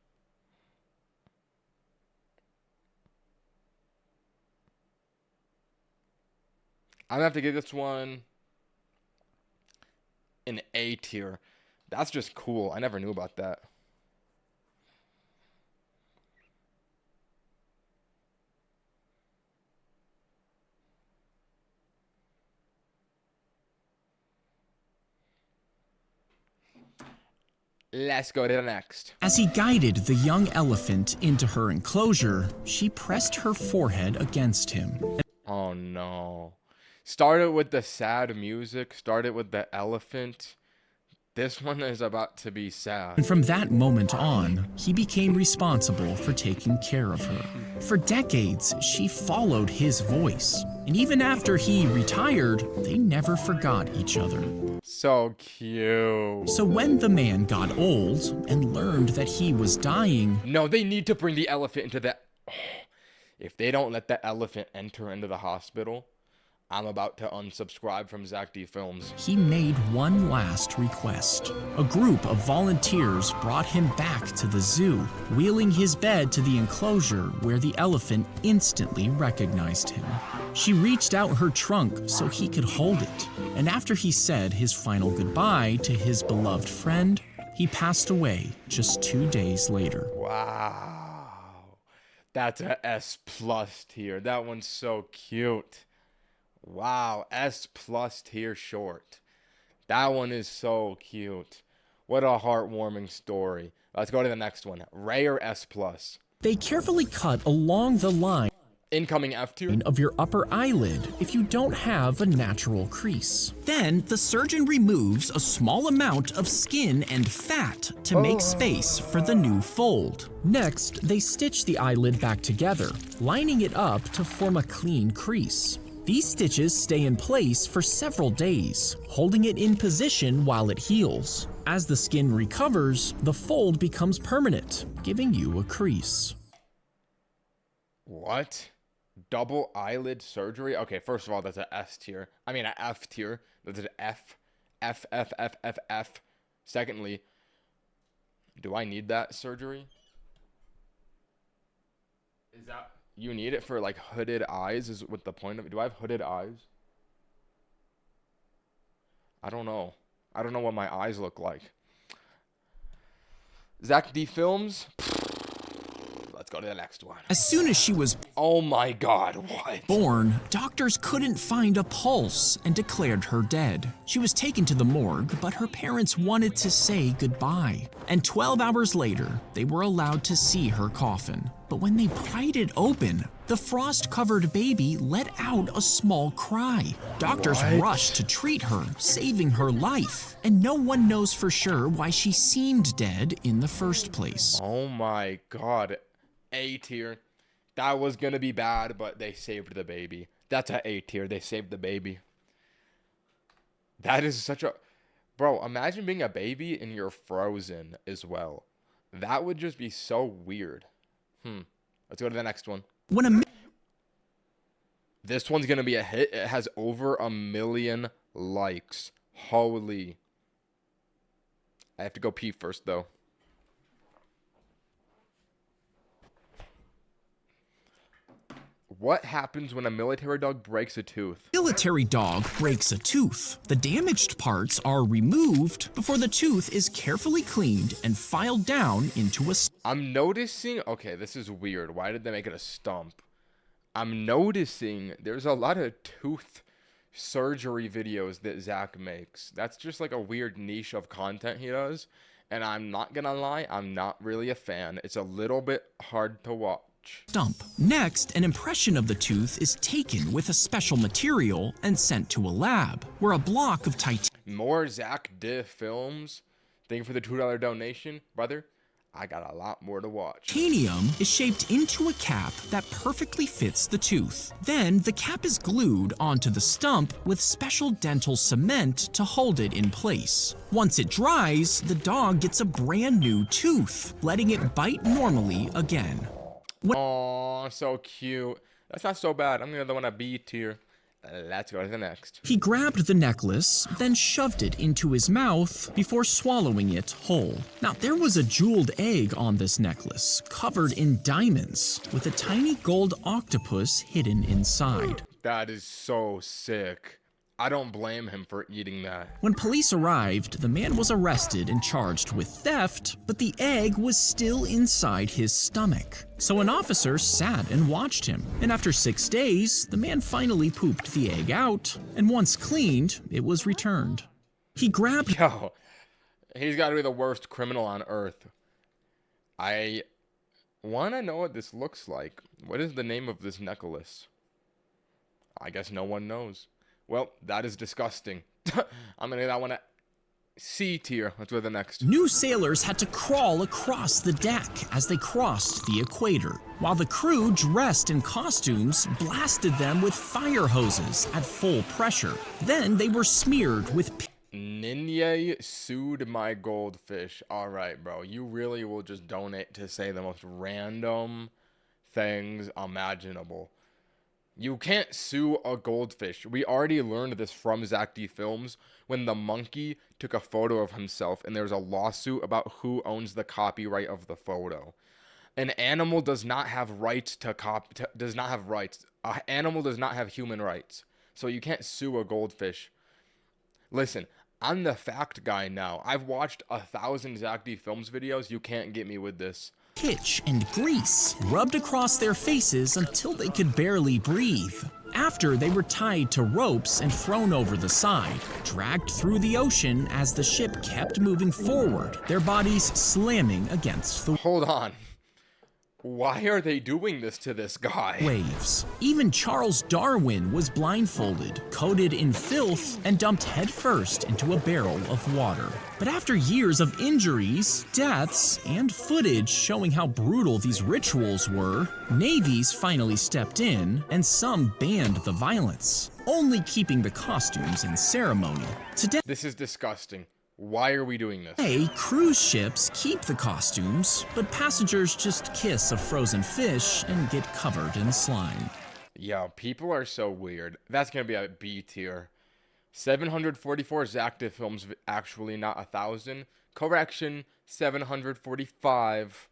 I'm gonna have to give this one an A tier. That's just cool. I never knew about that. Let's go to the next. As he guided the young elephant into her enclosure, she pressed her forehead against him. Oh no. Started with the sad music, started with the elephant. This one is about to be sad. And from that moment on, he became responsible for taking care of her. For decades, she followed his voice. And even after he retired, they never forgot each other. So cute. So when the man got old and learned that he was dying... No, they need to bring the elephant into that. Oh, if they don't let the elephant enter into the hospital, I'm about to unsubscribe from Zack D Films. He made one last request. A group of volunteers brought him back to the zoo, wheeling his bed to the enclosure where the elephant instantly recognized him. She reached out her trunk so he could hold it, and after he said his final goodbye to his beloved friend, he passed away just 2 days later. Wow. That's a S+ tier. That one's so cute. Wow, S+ tier short. That one is so cute. What a heartwarming story. Let's go to the next one. Rare S+. They carefully cut along the line incoming F tier of your upper eyelid if you don't have a natural crease. Then the surgeon removes a small amount of skin and fat to make space for the new fold. Next, they stitch the eyelid back together, lining it up to form a clean crease. These stitches stay in place for several days, holding it in position while it heals. As the skin recovers, the fold becomes permanent, giving you a crease. What? Double eyelid surgery? Okay, first of all, that's an S tier. I mean, an F tier. That's an F. F, F, F, F, F. Secondly, do I need that surgery? Is that... You need it for, like, hooded eyes is what the point of it. Do I have hooded eyes? I don't know. I don't know what my eyes look like. Zack D Films. Let's go to the next one. As soon as she was oh my god, what? Born, doctors couldn't find a pulse and declared her dead. She was taken to the morgue, but her parents wanted to say goodbye. And 12 hours later, they were allowed to see her coffin. But when they pried it open, the frost-covered baby let out a small cry. Doctors rushed to treat her, saving her life. And no one knows for sure why she seemed dead in the first place. Oh my god. A tier. That was gonna be bad, but they saved the baby. That's an A tier. They saved the baby. That is such a... Bro, imagine being a baby and you're frozen as well. That would just be so weird. Let's go to the next one. This one's gonna be a hit. It has over 1 million likes. Holy. I have to go pee first, though. What happens when a military dog breaks a tooth? Military dog breaks a tooth. The damaged parts are removed before the tooth is carefully cleaned and filed down into a... I'm noticing... Okay, this is weird. Why did they make it a stump? I'm noticing there's a lot of tooth surgery videos that Zack makes. That's just like a weird niche of content he does. And I'm not gonna lie, I'm not really a fan. It's a little bit hard to watch. Stump. Next, an impression of the tooth is taken with a special material and sent to a lab, where a block of titanium... More Zack D Films. Thank you for the $2 donation, brother. I got a lot more to watch. Titanium is shaped into a cap that perfectly fits the tooth. Then, the cap is glued onto the stump with special dental cement to hold it in place. Once it dries, the dog gets a brand new tooth, letting it bite normally again. Oh, so cute. That's not so bad. I'm gonna the one a B tier. Let's go to the next. He grabbed the necklace, then shoved it into his mouth before swallowing it whole. Now, there was a jeweled egg on this necklace, covered in diamonds, with a tiny gold octopus hidden inside. That is so sick. I don't blame him for eating that. When police arrived, the man was arrested and charged with theft, but the egg was still inside his stomach. So an officer sat and watched him, and after 6 days, the man finally pooped the egg out, and once cleaned, it was returned. He grabbed— Yo, he's got to be the worst criminal on earth. I want to know what this looks like. What is the name of this necklace? I guess no one knows. Well, that is disgusting. I'm gonna give that one a C tier. Let's go to the next. New sailors had to crawl across the deck as they crossed the equator, while the crew, dressed in costumes, blasted them with fire hoses at full pressure. Then they were smeared with— Ninye sued my goldfish. All right, bro. You really will just donate to say the most random things imaginable. You can't sue a goldfish. We already learned this from Zack Films when the monkey took a photo of himself and there was a lawsuit about who owns the copyright of the photo. An animal does not have rights does not have rights. An animal does not have human rights. So you can't sue a goldfish. Listen, I'm the fact guy now. I've watched 1,000 Zack Films videos. You can't get me with this. Pitch and grease rubbed across their faces until they could barely breathe. After, they were tied to ropes and thrown over the side, dragged through the ocean as the ship kept moving forward, their bodies slamming against the— Hold on. Why are they doing this to this guy? Waves. Even Charles Darwin was blindfolded, coated in filth, and dumped headfirst into a barrel of water. But after years of injuries, deaths, and footage showing how brutal these rituals were, navies finally stepped in, and some banned the violence, only keeping the costumes and ceremony. Today— This is disgusting. Why are we doing this? Today, cruise ships keep the costumes, but passengers just kiss a frozen fish and get covered in slime. Yo, people are so weird. That's gonna be a B tier. 744 Zack Films, actually not 1,000. Correction, 745.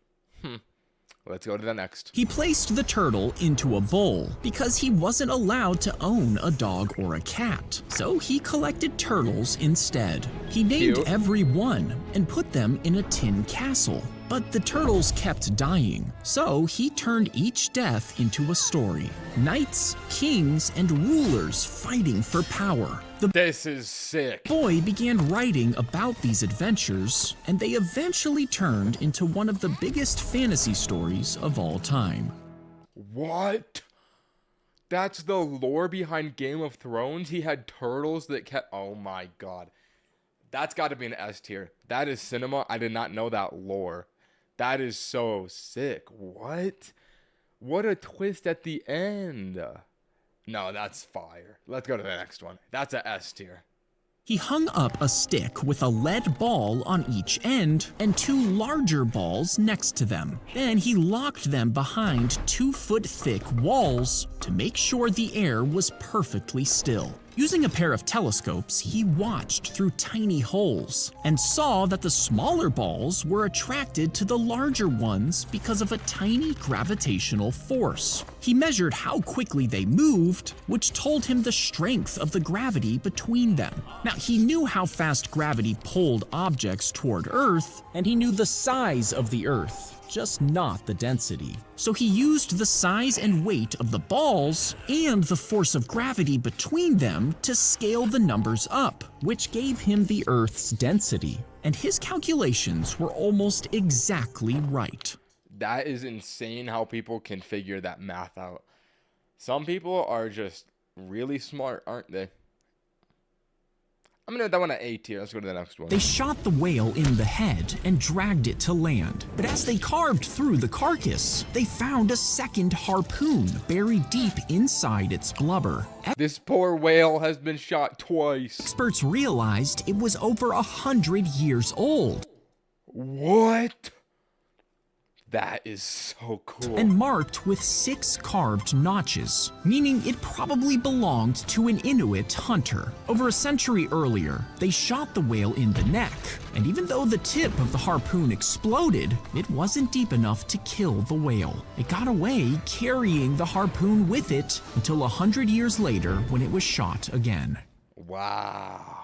Let's go to the next. He placed the turtle into a bowl because he wasn't allowed to own a dog or a cat. So he collected turtles instead. He named every one and put them in a tin castle. But the turtles kept dying, so he turned each death into a story. Knights, kings, and rulers fighting for power. This is sick. Boy began writing about these adventures, and they eventually turned into one of the biggest fantasy stories of all time. What? That's the lore behind Game of Thrones? He had turtles that kept— Oh my god. That's got to be an S tier. That is cinema. I did not know that lore. That is so sick. What? What a twist at the end. No, that's fire. Let's go to the next one. That's a S tier. He hung up a stick with a lead ball on each end and 2 larger balls next to them. Then he locked them behind 2-foot-thick walls to make sure the air was perfectly still. Using a pair of telescopes, he watched through tiny holes and saw that the smaller balls were attracted to the larger ones because of a tiny gravitational force. He measured how quickly they moved, which told him the strength of the gravity between them. Now, he knew how fast gravity pulled objects toward Earth, and he knew the size of the Earth, just not the density. So he used the size and weight of the balls and the force of gravity between them to scale the numbers up, which gave him the Earth's density. And his calculations were almost exactly right. That is insane how people can figure that math out. Some people are just really smart, aren't they? I'm gonna give that one an A tier. Let's go to the next one. They shot the whale in the head and dragged it to land. But as they carved through the carcass, they found a second harpoon buried deep inside its blubber. This poor whale has been shot twice. Experts realized it was over 100 years old. What? That is so cool. And marked with 6 carved notches, meaning it probably belonged to an Inuit hunter. Over a century earlier, they shot the whale in the neck, and even though the tip of the harpoon exploded, it wasn't deep enough to kill the whale. It got away carrying the harpoon with it until 100 years later when it was shot again. Wow.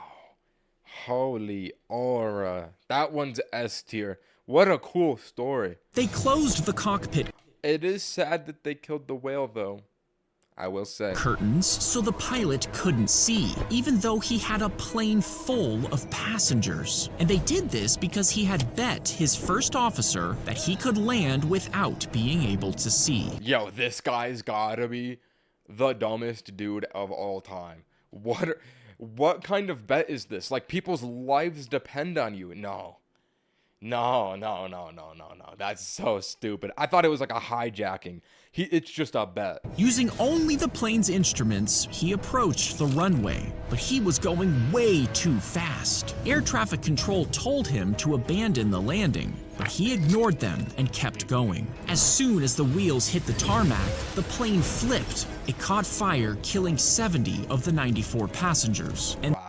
Holy aura. That one's S tier. What a cool story. They closed the cockpit It is sad that they killed the whale, though. I will say. Curtains so the pilot couldn't see, even though he had a plane full of passengers. And they did this because he had bet his first officer that he could land without being able to see. Yo, this guy's gotta be the dumbest dude of all time. What kind of bet is this? Like, people's lives depend on you. No. No. That's so stupid. I thought it was like a hijacking. It's just a bet. Using only the plane's instruments, he approached the runway, but he was going way too fast. Air traffic control told him to abandon the landing, but he ignored them and kept going. As soon as the wheels hit the tarmac, the plane flipped. It caught fire, killing 70 of the 94 passengers. And wow.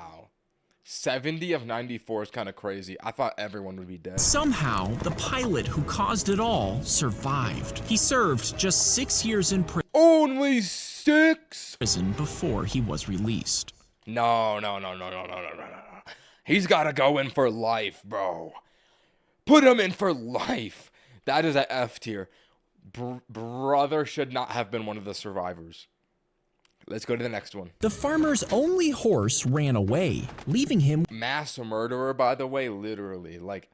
70 of 94 is kind of crazy. I thought everyone would be dead. Somehow, the pilot who caused it all survived. He served just 6 years in Only 6? prison before he was released. No. He's got to go in for life, bro. Put him in for life. That is a F tier. Brother should not have been one of the survivors. Let's go to the next one. The farmer's only horse ran away, leaving him mass murderer, by the way, literally. Like,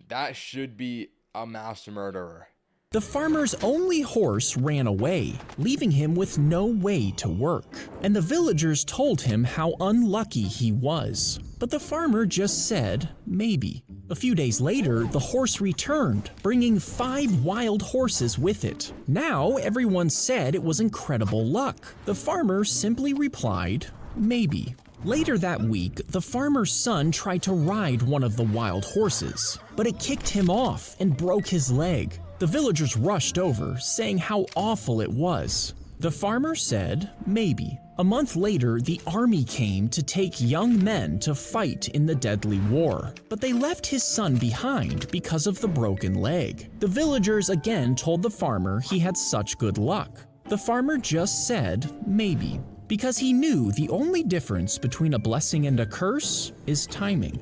that should be a mass murderer. The farmer's only horse ran away, leaving him with no way to work. And the villagers told him how unlucky he was. But the farmer just said, maybe. A few days later, the horse returned, bringing 5 wild horses with it. Now, everyone said it was incredible luck. The farmer simply replied, maybe. Later that week, the farmer's son tried to ride one of the wild horses, but it kicked him off and broke his leg. The villagers rushed over, saying how awful it was. The farmer said, maybe. A month later, the army came to take young men to fight in the deadly war, but they left his son behind because of the broken leg. The villagers again told the farmer he had such good luck. The farmer just said, maybe, because he knew the only difference between a blessing and a curse is timing.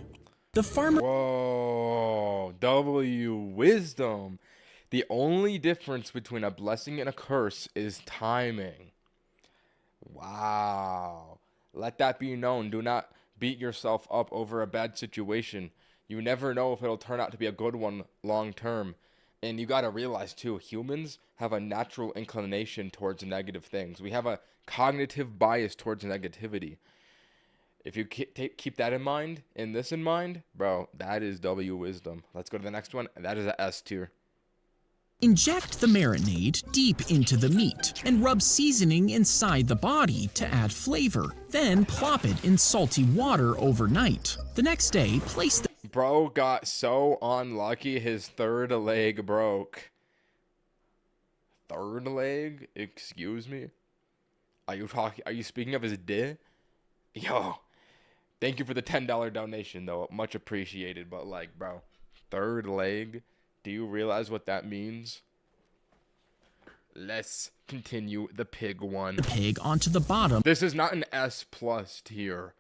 The farmer— Whoa, W wisdom. The only difference between a blessing and a curse is timing. Wow. Let that be known. Do not beat yourself up over a bad situation. You never know if it'll turn out to be a good one long term. And you gotta realize too, humans have a natural inclination towards negative things. We have a cognitive bias towards negativity. If you keep that in mind, and this in mind, bro, that is W wisdom. Let's go to the next one, and that is a S tier. Inject the marinade deep into the meat and rub seasoning inside the body to add flavor. Then plop it in salty water overnight. The next day, place the— Bro got so unlucky his third leg broke. Third leg? Excuse me? Are you speaking of his dick? Yo, thank you for the $10 donation though. Much appreciated, but like, bro, third leg? Do you realize what that means? Let's continue the pig one. The pig onto the bottom. This is not an S+ tier.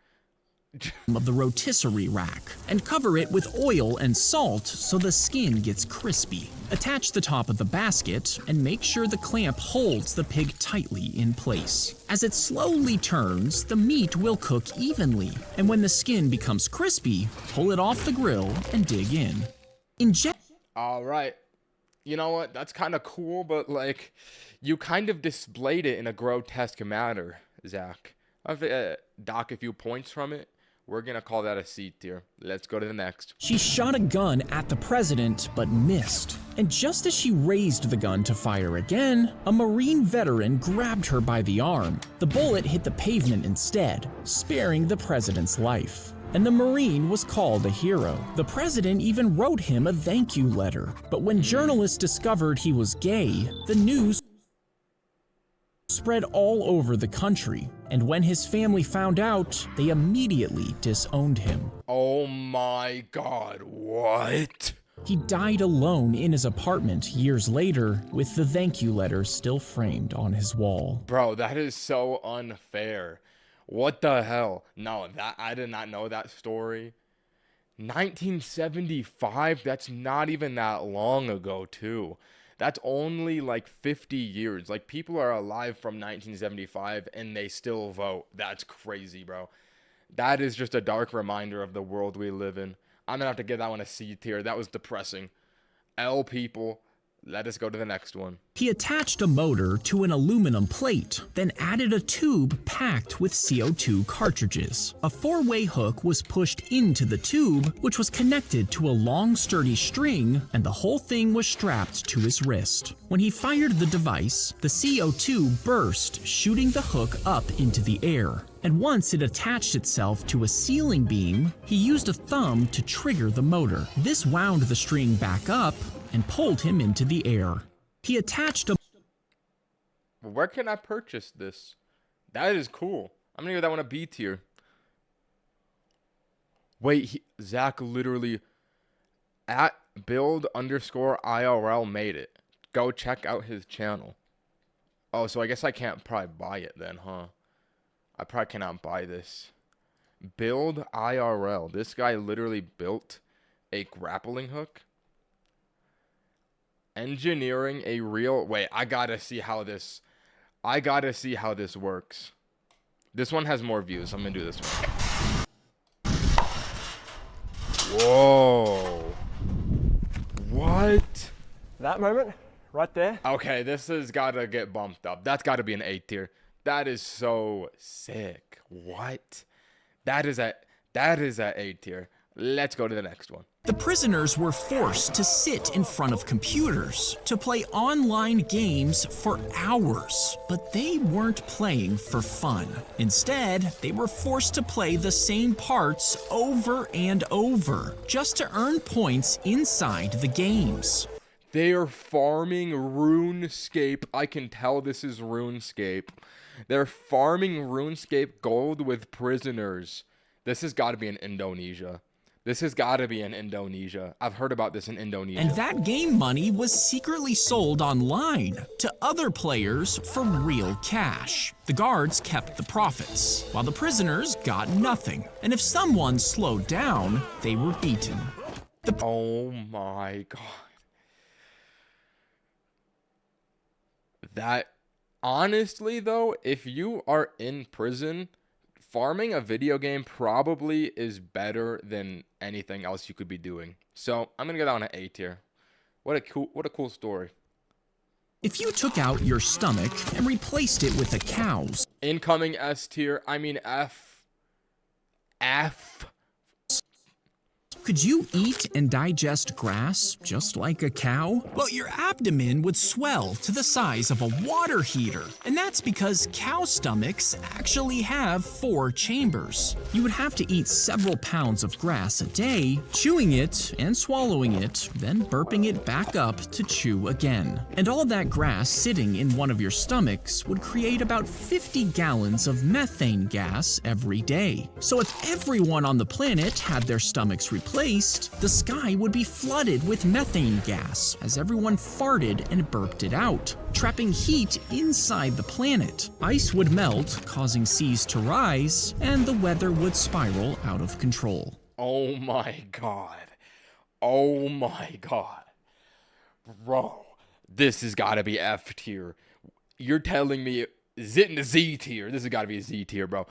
Of the rotisserie rack and cover it with oil and salt so the skin gets crispy. Attach the top of the basket and make sure the clamp holds the pig tightly in place. As it slowly turns, the meat will cook evenly, and when the skin becomes crispy, pull it off the grill and dig in. Inject— All right. You know what? That's kind of cool, but like, you kind of displayed it in a grotesque manner, Zach. I've dock a few points from it. We're gonna call that a C tier. Let's go to the next. She shot a gun at the president, but missed. And just as she raised the gun to fire again, a Marine veteran grabbed her by the arm. The bullet hit the pavement instead, sparing the president's life. and the Marine was called a hero. The president even wrote him a thank you letter. But when journalists discovered he was gay, the news spread all over the country. And when his family found out, they immediately disowned him. Oh my god, what? He died alone in his apartment years later, with the thank you letter still framed on his wall. Bro, that is so unfair. What the hell? No, I did not know that story. 1975, that's not even that long ago, too. That's only like 50 years. Like, people are alive from 1975 and they still vote. That's crazy, bro. That is just a dark reminder of the world we live in. I'm gonna have to give that one a C tier. That was depressing. L people. Let us go to the next one. He attached a motor to an aluminum plate, then added a tube packed with CO2 cartridges. A four-way hook was pushed into the tube, which was connected to a long, sturdy string, and the whole thing was strapped to his wrist. When he fired the device, the CO2 burst, shooting the hook up into the air. And once it attached itself to a ceiling beam, he used a thumb to trigger the motor. This wound the string back up and pulled him into the air. He attached a... Where can I purchase this? That is cool. I'm gonna give that one a B tier. Wait, Zack literally at build_IRL made it. Go check out his channel. Oh, so I guess I can't probably buy it then, huh? I probably cannot buy this. Build IRL. This guy literally built a grappling hook. Engineering a real... Wait, I gotta see how this works. This one has more views. I'm gonna do this one. Whoa. What? That moment, right there. Okay, this has gotta get bumped up. That's gotta be an A tier. That is so sick. What? That is at A tier. Let's go to the next one. The prisoners were forced to sit in front of computers to play online games for hours, but they weren't playing for fun. Instead, they were forced to play the same parts over and over just to earn points inside the games. They are farming RuneScape. I can tell this is RuneScape. They're farming RuneScape gold with prisoners. This has got to be in Indonesia. This has got to be in Indonesia. I've heard about this in Indonesia. And that game money was secretly sold online to other players for real cash. The guards kept the profits, while the prisoners got nothing. And if someone slowed down, they were beaten. Oh my god. That, honestly though, if you are in prison, farming a video game probably is better than anything else you could be doing. So I'm gonna get that on an A tier. What a cool story. If you took out your stomach and replaced it with a cow's, incoming S tier, I mean F. could you eat and digest grass just like a cow? Well, your abdomen would swell to the size of a water heater. And that's because cow stomachs actually have 4 chambers. You would have to eat several pounds of grass a day, chewing it and swallowing it, then burping it back up to chew again. And all that grass sitting in one of your stomachs would create about 50 gallons of methane gas every day. So if everyone on the planet had their stomachs replaced, the sky would be flooded with methane gas as everyone farted and burped it out, trapping heat inside the planet. Ice would melt, causing seas to rise, and the weather would spiral out of control. Oh my god. Oh my god. Bro, this has got to be F tier. You're telling me, is it in the Z tier? This has got to be a Z tier, bro.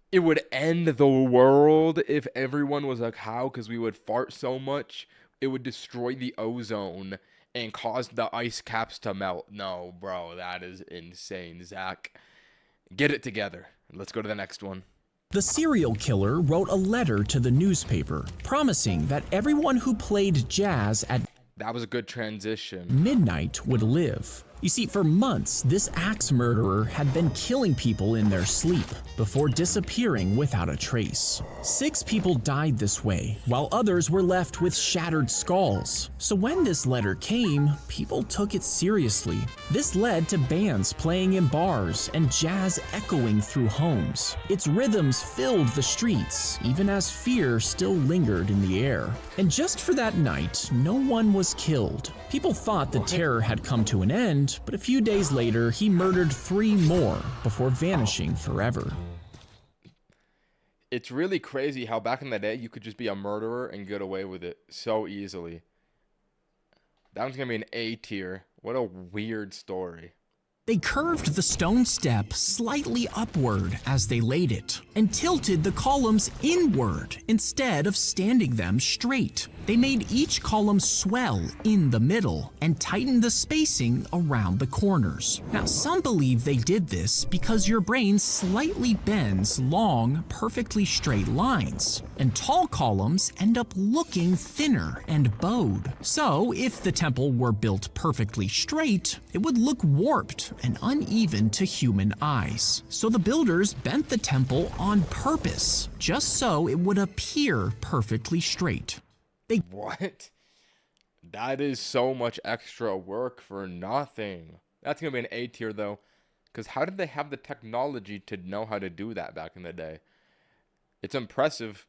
It would end the world if everyone was a cow because we would fart so much. It would destroy the ozone and cause the ice caps to melt. No, bro, that is insane, Zack. Get it together. Let's go to the next one. The serial killer wrote a letter to the newspaper promising that everyone who played jazz at that was a good transition. midnight would live. You see, for months, this axe murderer had been killing people in their sleep before disappearing without a trace. 6 people died this way, while others were left with shattered skulls. So when this letter came, people took it seriously. This led to bands playing in bars and jazz echoing through homes. Its rhythms filled the streets, even as fear still lingered in the air. And just for that night, no one was killed. People thought the terror had come to an end, but a few days later, he murdered 3 more before vanishing forever. It's really crazy how back in the day you could just be a murderer and get away with it so easily. That one's gonna be an A tier. What a weird story. They curved the stone step slightly upward as they laid it, and tilted the columns inward instead of standing them straight. They made each column swell in the middle and tightened the spacing around the corners. Now, some believe they did this because your brain slightly bends long, perfectly straight lines, and tall columns end up looking thinner and bowed. So, if the temple were built perfectly straight, it would look warped and uneven to human eyes. So the builders bent the temple on purpose, just so it would appear perfectly straight. What? That is so much extra work for nothing. That's gonna be an A tier though, because how did they have the technology to know how to do that back in the day? It's impressive.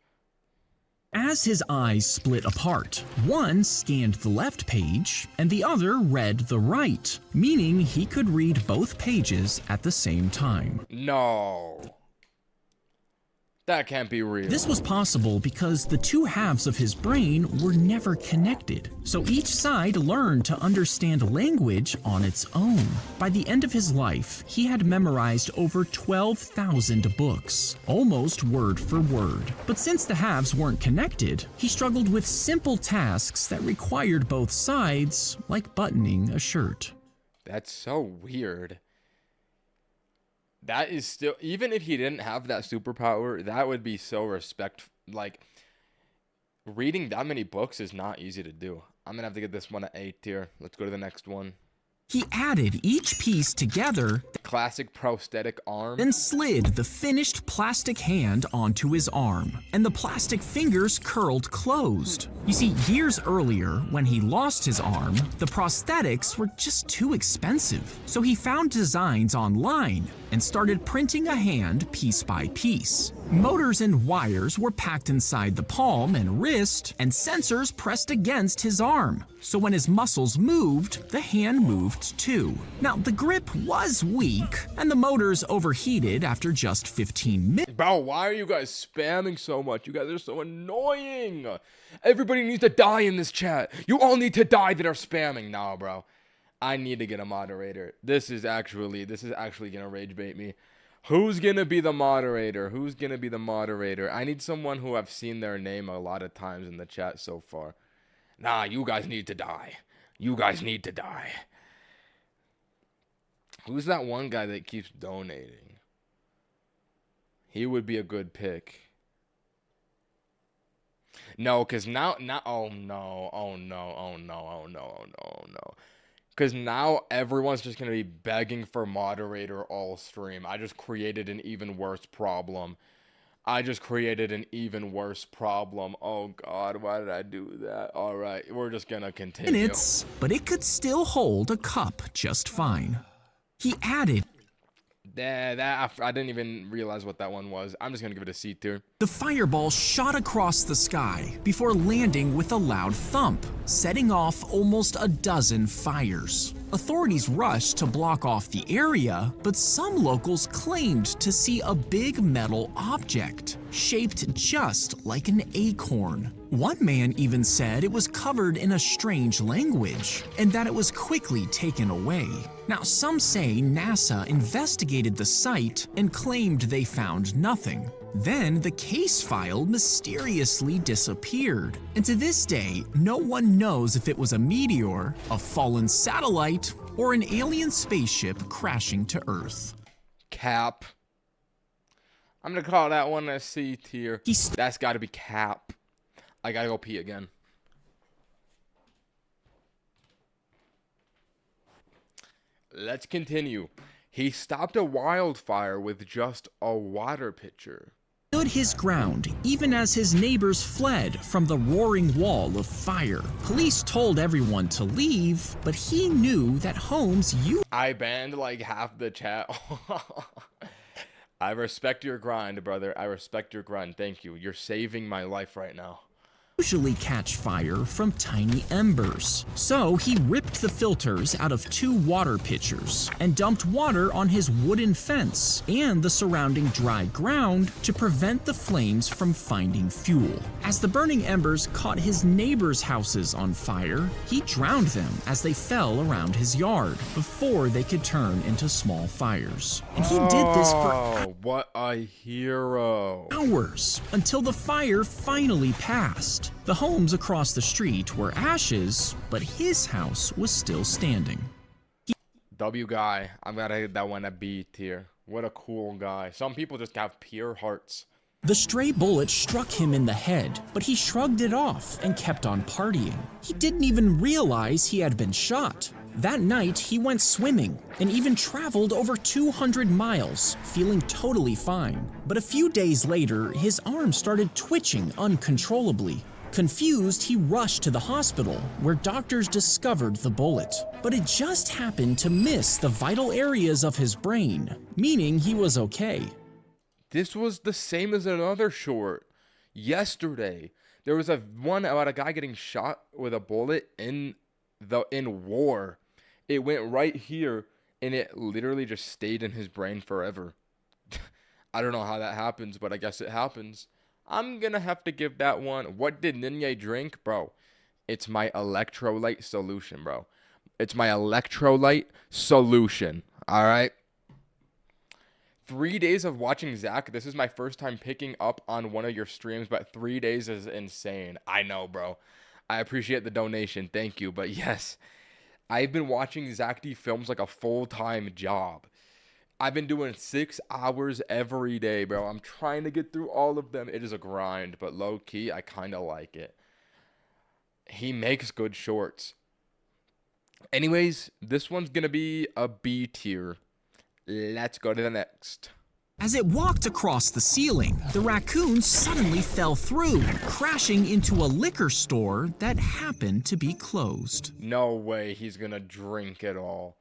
As his eyes split apart, one scanned the left page and the other read the right, meaning he could read both pages at the same time. No. That can't be real. This was possible because the 2 halves of his brain were never connected, so each side learned to understand language on its own. By the end of his life, he had memorized over 12,000 books, almost word for word. But since the halves weren't connected, he struggled with simple tasks that required both sides, like buttoning a shirt. That's so weird. That is still, even if he didn't have that superpower, that would be so like, reading that many books is not easy to do. I'm gonna have to get this one an A tier. Let's go to the next one. He added each piece together, classic prosthetic arm, then slid the finished plastic hand onto his arm, and the plastic fingers curled closed. You see, years earlier, when he lost his arm, the prosthetics were just too expensive. So he found designs online and started printing a hand piece by piece. Motors and wires were packed inside the palm and wrist, and sensors pressed against his arm. So when his muscles moved, the hand moved too. Now, the grip was weak, and the motors overheated after just 15 minutes. Bro, why are you guys spamming so much? You guys are so annoying. Everybody needs to die in this chat. You all need to die that are spamming. Nah, bro. I need to get a moderator. This is actually gonna rage bait me. Who's gonna be the moderator? Who's gonna be the moderator? I need someone who I've seen their name a lot of times in the chat so far. Nah, you guys need to die. You guys need to die. Who's that one guy that keeps donating? He would be a good pick. No, because now, oh no. Because now everyone's just going to be begging for moderator all stream. I just created an even worse problem. Oh God, why did I do that? All right, we're just going to continue. Minutes, but it could still hold a cup just fine. He added, I didn't even realize what that one was. I'm just going to give it a C tier. The fireball shot across the sky before landing with a loud thump, setting off almost a dozen fires. Authorities rushed to block off the area, but some locals claimed to see a big metal object, shaped just like an acorn. One man even said it was covered in a strange language, and that it was quickly taken away. Now, some say NASA investigated the site and claimed they found nothing. Then the case file mysteriously disappeared, and to this day, no one knows if it was a meteor, a fallen satellite, or an alien spaceship crashing to Earth. Cap. I'm gonna call that one a C tier. That's gotta be cap. I gotta go pee again. let's continue. He stopped a wildfire with just a water pitcher. Stood his ground even as his neighbors fled from the roaring wall of fire. Police told everyone to leave, but he knew that homes I banned like half the chat. I respect your grind, brother. I respect your grind. Thank you. You're saving my life right now. usually catch fire from tiny embers. So he ripped the filters out of 2 water pitchers and dumped water on his wooden fence and the surrounding dry ground to prevent the flames from finding fuel. As the burning embers caught his neighbors' houses on fire, he drowned them as they fell around his yard before they could turn into small fires. And he did this for what a hero. hours until the fire finally passed. The homes across the street were ashes, but his house was still standing. W guy, I'm gonna give that one a B tier. What a cool guy. Some people just have pure hearts. The stray bullet struck him in the head, but he shrugged it off and kept on partying. He didn't even realize he had been shot. That night, he went swimming and even traveled over 200 miles, feeling totally fine. But a few days later, his arm started twitching uncontrollably. Confused, he rushed to the hospital, where doctors discovered the bullet. But it just happened to miss the vital areas of his brain, meaning he was okay. This was the same as another short. Yesterday, there was one about a guy getting shot with a bullet in war. It went right here, and it literally just stayed in his brain forever. I don't know how that happens, but I guess it happens. I'm gonna have to give that one. What did Ninja drink? Bro, it's my electrolyte solution, bro. It's my electrolyte solution, all right? 3 days of watching Zack. This is my first time picking up on one of your streams, but 3 days is insane. I know, bro. I appreciate the donation. Thank you. But yes, I've been watching Zack D films like a full-time job. I've been doing 6 hours every day, bro. I'm trying to get through all of them. It is a grind, but low-key, I kind of like it. He makes good shorts. Anyways, this one's going to be a B tier. Let's go to the next. As it walked across the ceiling, the raccoon suddenly fell through, crashing into a liquor store that happened to be closed. No way he's gonna drink it all.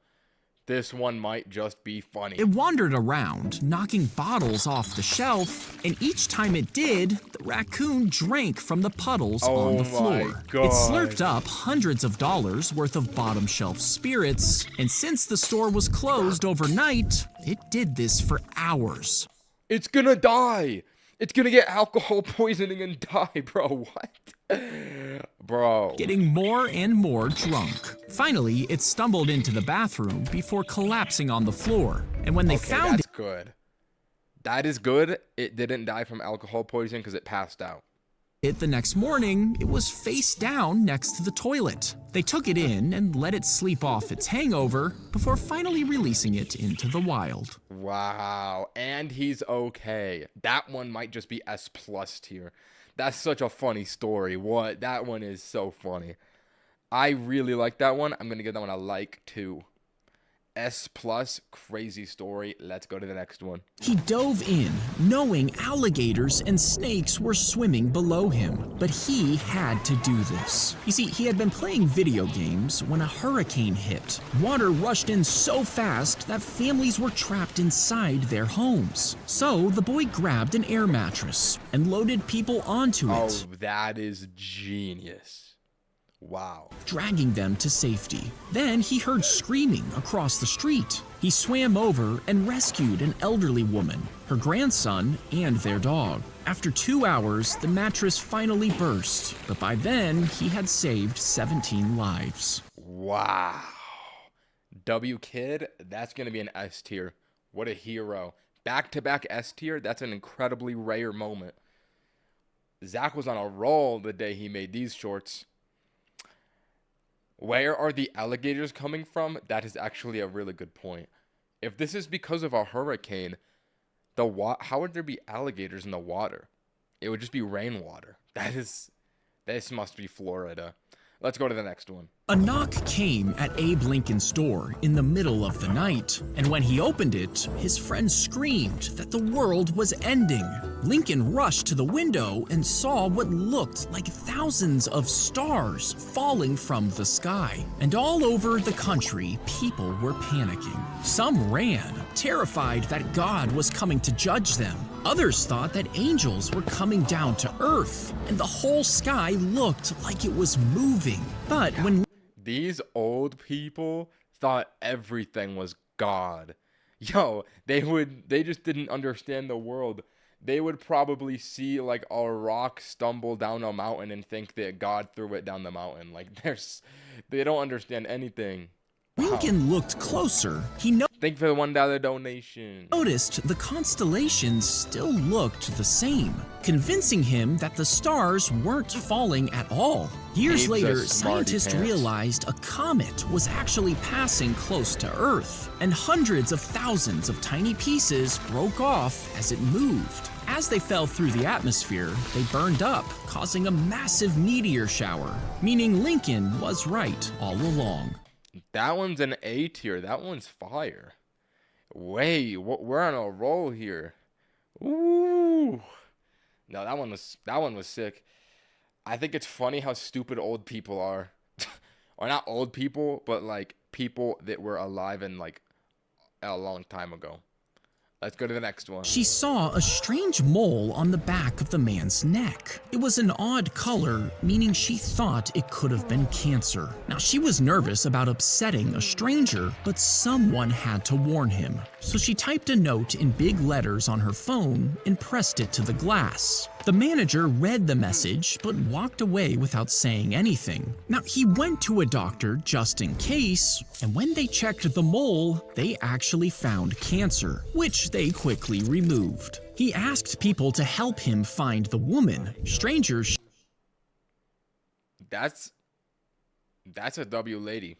This one might just be funny. It wandered around, knocking bottles off the shelf, and each time it did, the raccoon drank from the puddles on the floor. God. It slurped up hundreds of dollars worth of bottom shelf spirits, and since the store was closed overnight, it did this for hours. It's gonna die. It's gonna get alcohol poisoning and die, bro. What? Bro. Getting more and more drunk. Finally, it stumbled into the bathroom before collapsing on the floor. And when they found that's good. That is good. It didn't die from alcohol poisoning because it passed out. it the next morning, it was face down next to the toilet. They took it in and let it sleep off its hangover before finally releasing it into the wild. Wow. And he's okay. That one might just be S+ tier. That's such a funny story. What? That one is so funny. I really like that one. I'm going to give that one a like too. S+, crazy story. Let's go to the next one. He dove in, knowing alligators and snakes were swimming below him, but he had to do this. You see, he had been playing video games when a hurricane hit. Water rushed in so fast that families were trapped inside their homes. So the boy grabbed an air mattress and loaded people onto it. Oh, that is genius. Wow. Dragging them to safety. Then he heard screaming across the street. He swam over and rescued an elderly woman, her grandson, and their dog. After 2 hours, the mattress finally burst, but by then, he had saved 17 lives. Wow. W Kid, that's going to be an S tier. What a hero. Back-to-back S tier, that's an incredibly rare moment. Zack was on a roll the day he made these shorts. Where are the alligators coming from? That is actually a really good point. If this is because of a hurricane, how would there be alligators in the water? It would just be rainwater. This must be Florida. Let's go to the next one. A knock came at Abe Lincoln's store in the middle of the night, and when he opened it, his friend screamed that the world was ending. Lincoln rushed to the window and saw what looked like thousands of stars falling from the sky. And all over the country, people were panicking. Some ran, terrified that God was coming to judge them. Others thought that angels were coming down to earth, and the whole sky looked like it was moving. But when these old people thought everything was God. Yo, they just didn't understand the world. They would probably see like a rock stumble down a mountain and think that God threw it down the mountain. Like they don't understand anything. Lincoln looked closer, thank you for the $1 donation. Noticed the constellations still looked the same, convincing him that the stars weren't falling at all. Years Abe's later, a smarty scientists pants. realized a comet was actually passing close to Earth, and hundreds of thousands of tiny pieces broke off as it moved. As they fell through the atmosphere, they burned up, causing a massive meteor shower, meaning Lincoln was right all along. That one's an A tier. That one's fire. Wait, we're on a roll here. Ooh. No, that one was sick. I think it's funny how stupid old people are. Or not old people, but like people that were alive in like a long time ago. Let's go to the next one. She saw a strange mole on the back of the man's neck. It was an odd color, meaning she thought it could have been cancer. Now, she was nervous about upsetting a stranger, but someone had to warn him. So she typed a note in big letters on her phone and pressed it to the glass. The manager read the message, but walked away without saying anything. Now, he went to a doctor just in case, and when they checked the mole, they actually found cancer, which they quickly removed. He asked people to help him find the woman. Strangers. That's a W lady.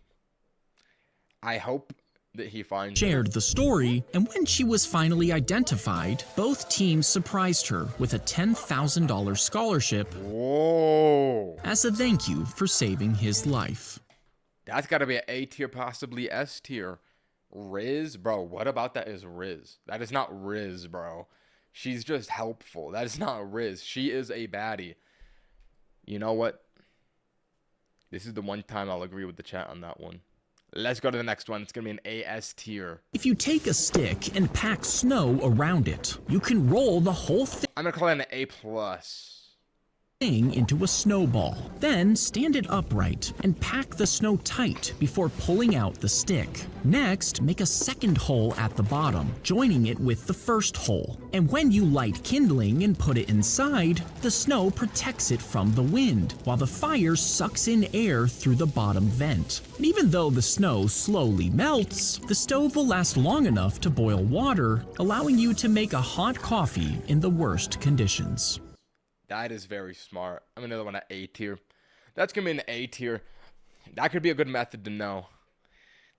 I hope that he finds shared the story, and when she was finally identified, both teams surprised her with a $10,000 scholarship. Whoa. As a thank you for saving his life. That's got to be an A tier, possibly S tier. Riz, bro, what about that is Riz? That is not Riz, bro. She's just helpful. That is not Riz. She is a baddie. You know what? This is the one time I'll agree with the chat on that one. Let's go to the next one. It's going to be an AS tier. If you take a stick and pack snow around it, you can roll the whole thing. I'm going to call it an A plus. Into a snowball. Then stand it upright and pack the snow tight before pulling out the stick. Next, make a second hole at the bottom, joining it with the first hole. And when you light kindling and put it inside, the snow protects it from the wind, while the fire sucks in air through the bottom vent. And even though the snow slowly melts, the stove will last long enough to boil water, allowing you to make a hot coffee in the worst conditions. That is very smart. I'm another one at A tier. That's going to be an A tier. That could be a good method to know.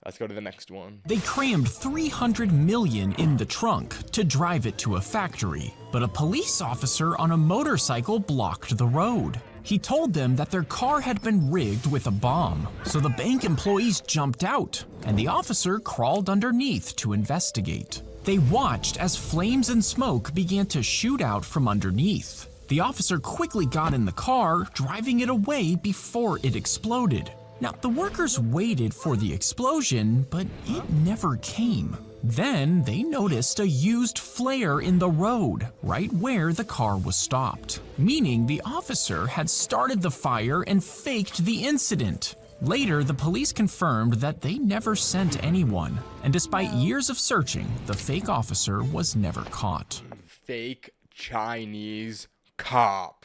Let's go to the next one. They crammed 300 million in the trunk to drive it to a factory, but a police officer on a motorcycle blocked the road. He told them that their car had been rigged with a bomb, so the bank employees jumped out, and the officer crawled underneath to investigate. They watched as flames and smoke began to shoot out from underneath. The officer quickly got in the car, driving it away before it exploded. Now, the workers waited for the explosion, but it never came. Then they noticed a used flare in the road, right where the car was stopped, meaning the officer had started the fire and faked the incident. Later, the police confirmed that they never sent anyone, and despite years of searching, the fake officer was never caught. Fake Chinese cop.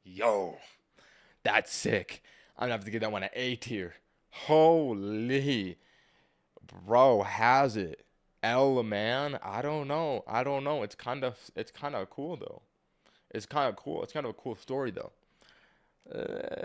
Yo, that's sick. I'm gonna have to give that one an A tier. Holy, bro, has it? L man, I don't know. It's kind of cool though. It's kind of cool. It's kind of a cool story though.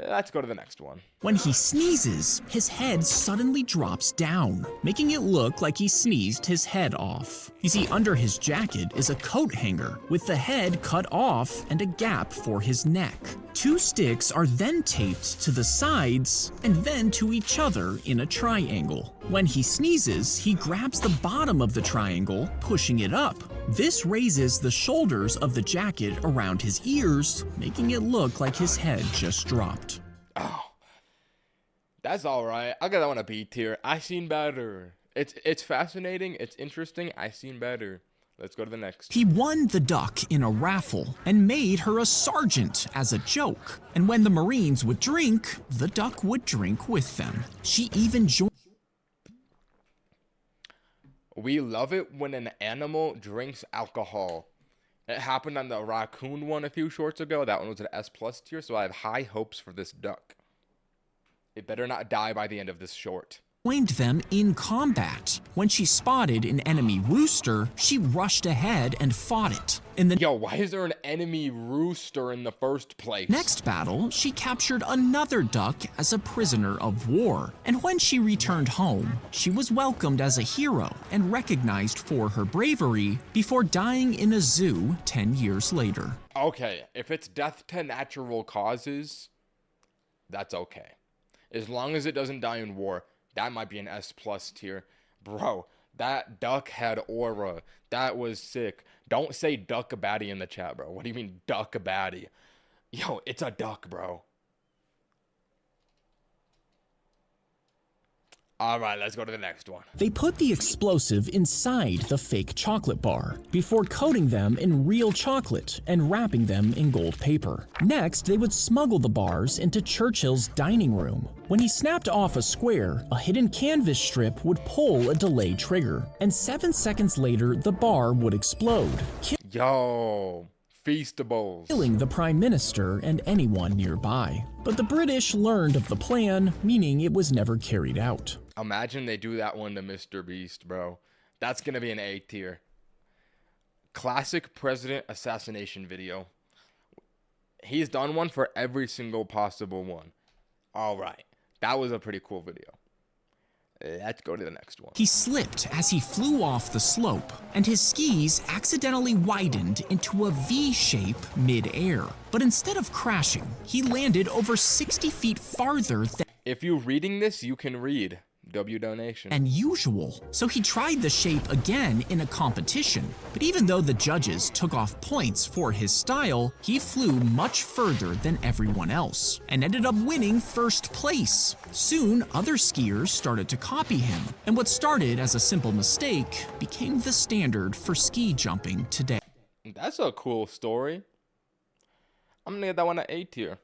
Let's go to the next one. When he sneezes, his head suddenly drops down, making it look like he sneezed his head off. You see, under his jacket is a coat hanger with the head cut off and a gap for his neck. 2 sticks are then taped to the sides and then to each other in a triangle. When he sneezes, he grabs the bottom of the triangle, pushing it up. This raises the shoulders of the jacket around his ears, making it look like his head just dropped. Oh, that's all right. I'll get that one a B tier. I seen better. It's fascinating. It's interesting. I seen better. Let's go to the next. He won the duck in a raffle and made her a sergeant as a joke. And when the Marines would drink, the duck would drink with them. She even joined. We love it when an animal drinks alcohol. It happened on the raccoon one a few shorts ago. That one was an S+ tier, so I have high hopes for this duck. It better not die by the end of this short. Joined them in combat. When she spotted an enemy rooster, she rushed ahead and fought it. Yo, why is there an enemy rooster in the first place? Next battle, she captured another duck as a prisoner of war. And when she returned home, she was welcomed as a hero and recognized for her bravery before dying in a zoo 10 years later. Okay, if it's death to natural causes, that's okay. As long as it doesn't die in war, that might be an S+ tier. Bro, that duck had aura. That was sick. Don't say duck a baddie in the chat, bro. What do you mean duck a baddie? Yo, it's a duck, bro. All right, let's go to the next one. They put the explosive inside the fake chocolate bar before coating them in real chocolate and wrapping them in gold paper. Next, they would smuggle the bars into Churchill's dining room. When he snapped off a square, a hidden canvas strip would pull a delayed trigger, and 7 seconds later, the bar would explode. Yo, Feastables. Killing the Prime Minister and anyone nearby. But the British learned of the plan, meaning it was never carried out. Imagine they do that one to Mr. Beast, bro. That's gonna be an A tier. Classic president assassination video. He's done one for every single possible one. All right, that was a pretty cool video. Let's go to the next one. He slipped as he flew off the slope, and his skis accidentally widened into a V shape mid-air. But instead of crashing, he landed over 60 feet farther than... If you're reading this, you can read. W donation. And usual. So he tried the shape again in a competition. But even though the judges took off points for his style, he flew much further than everyone else and ended up winning first place. Soon, other skiers started to copy him, and what started as a simple mistake became the standard for ski jumping today. That's a cool story. I'm gonna get that one at A tier.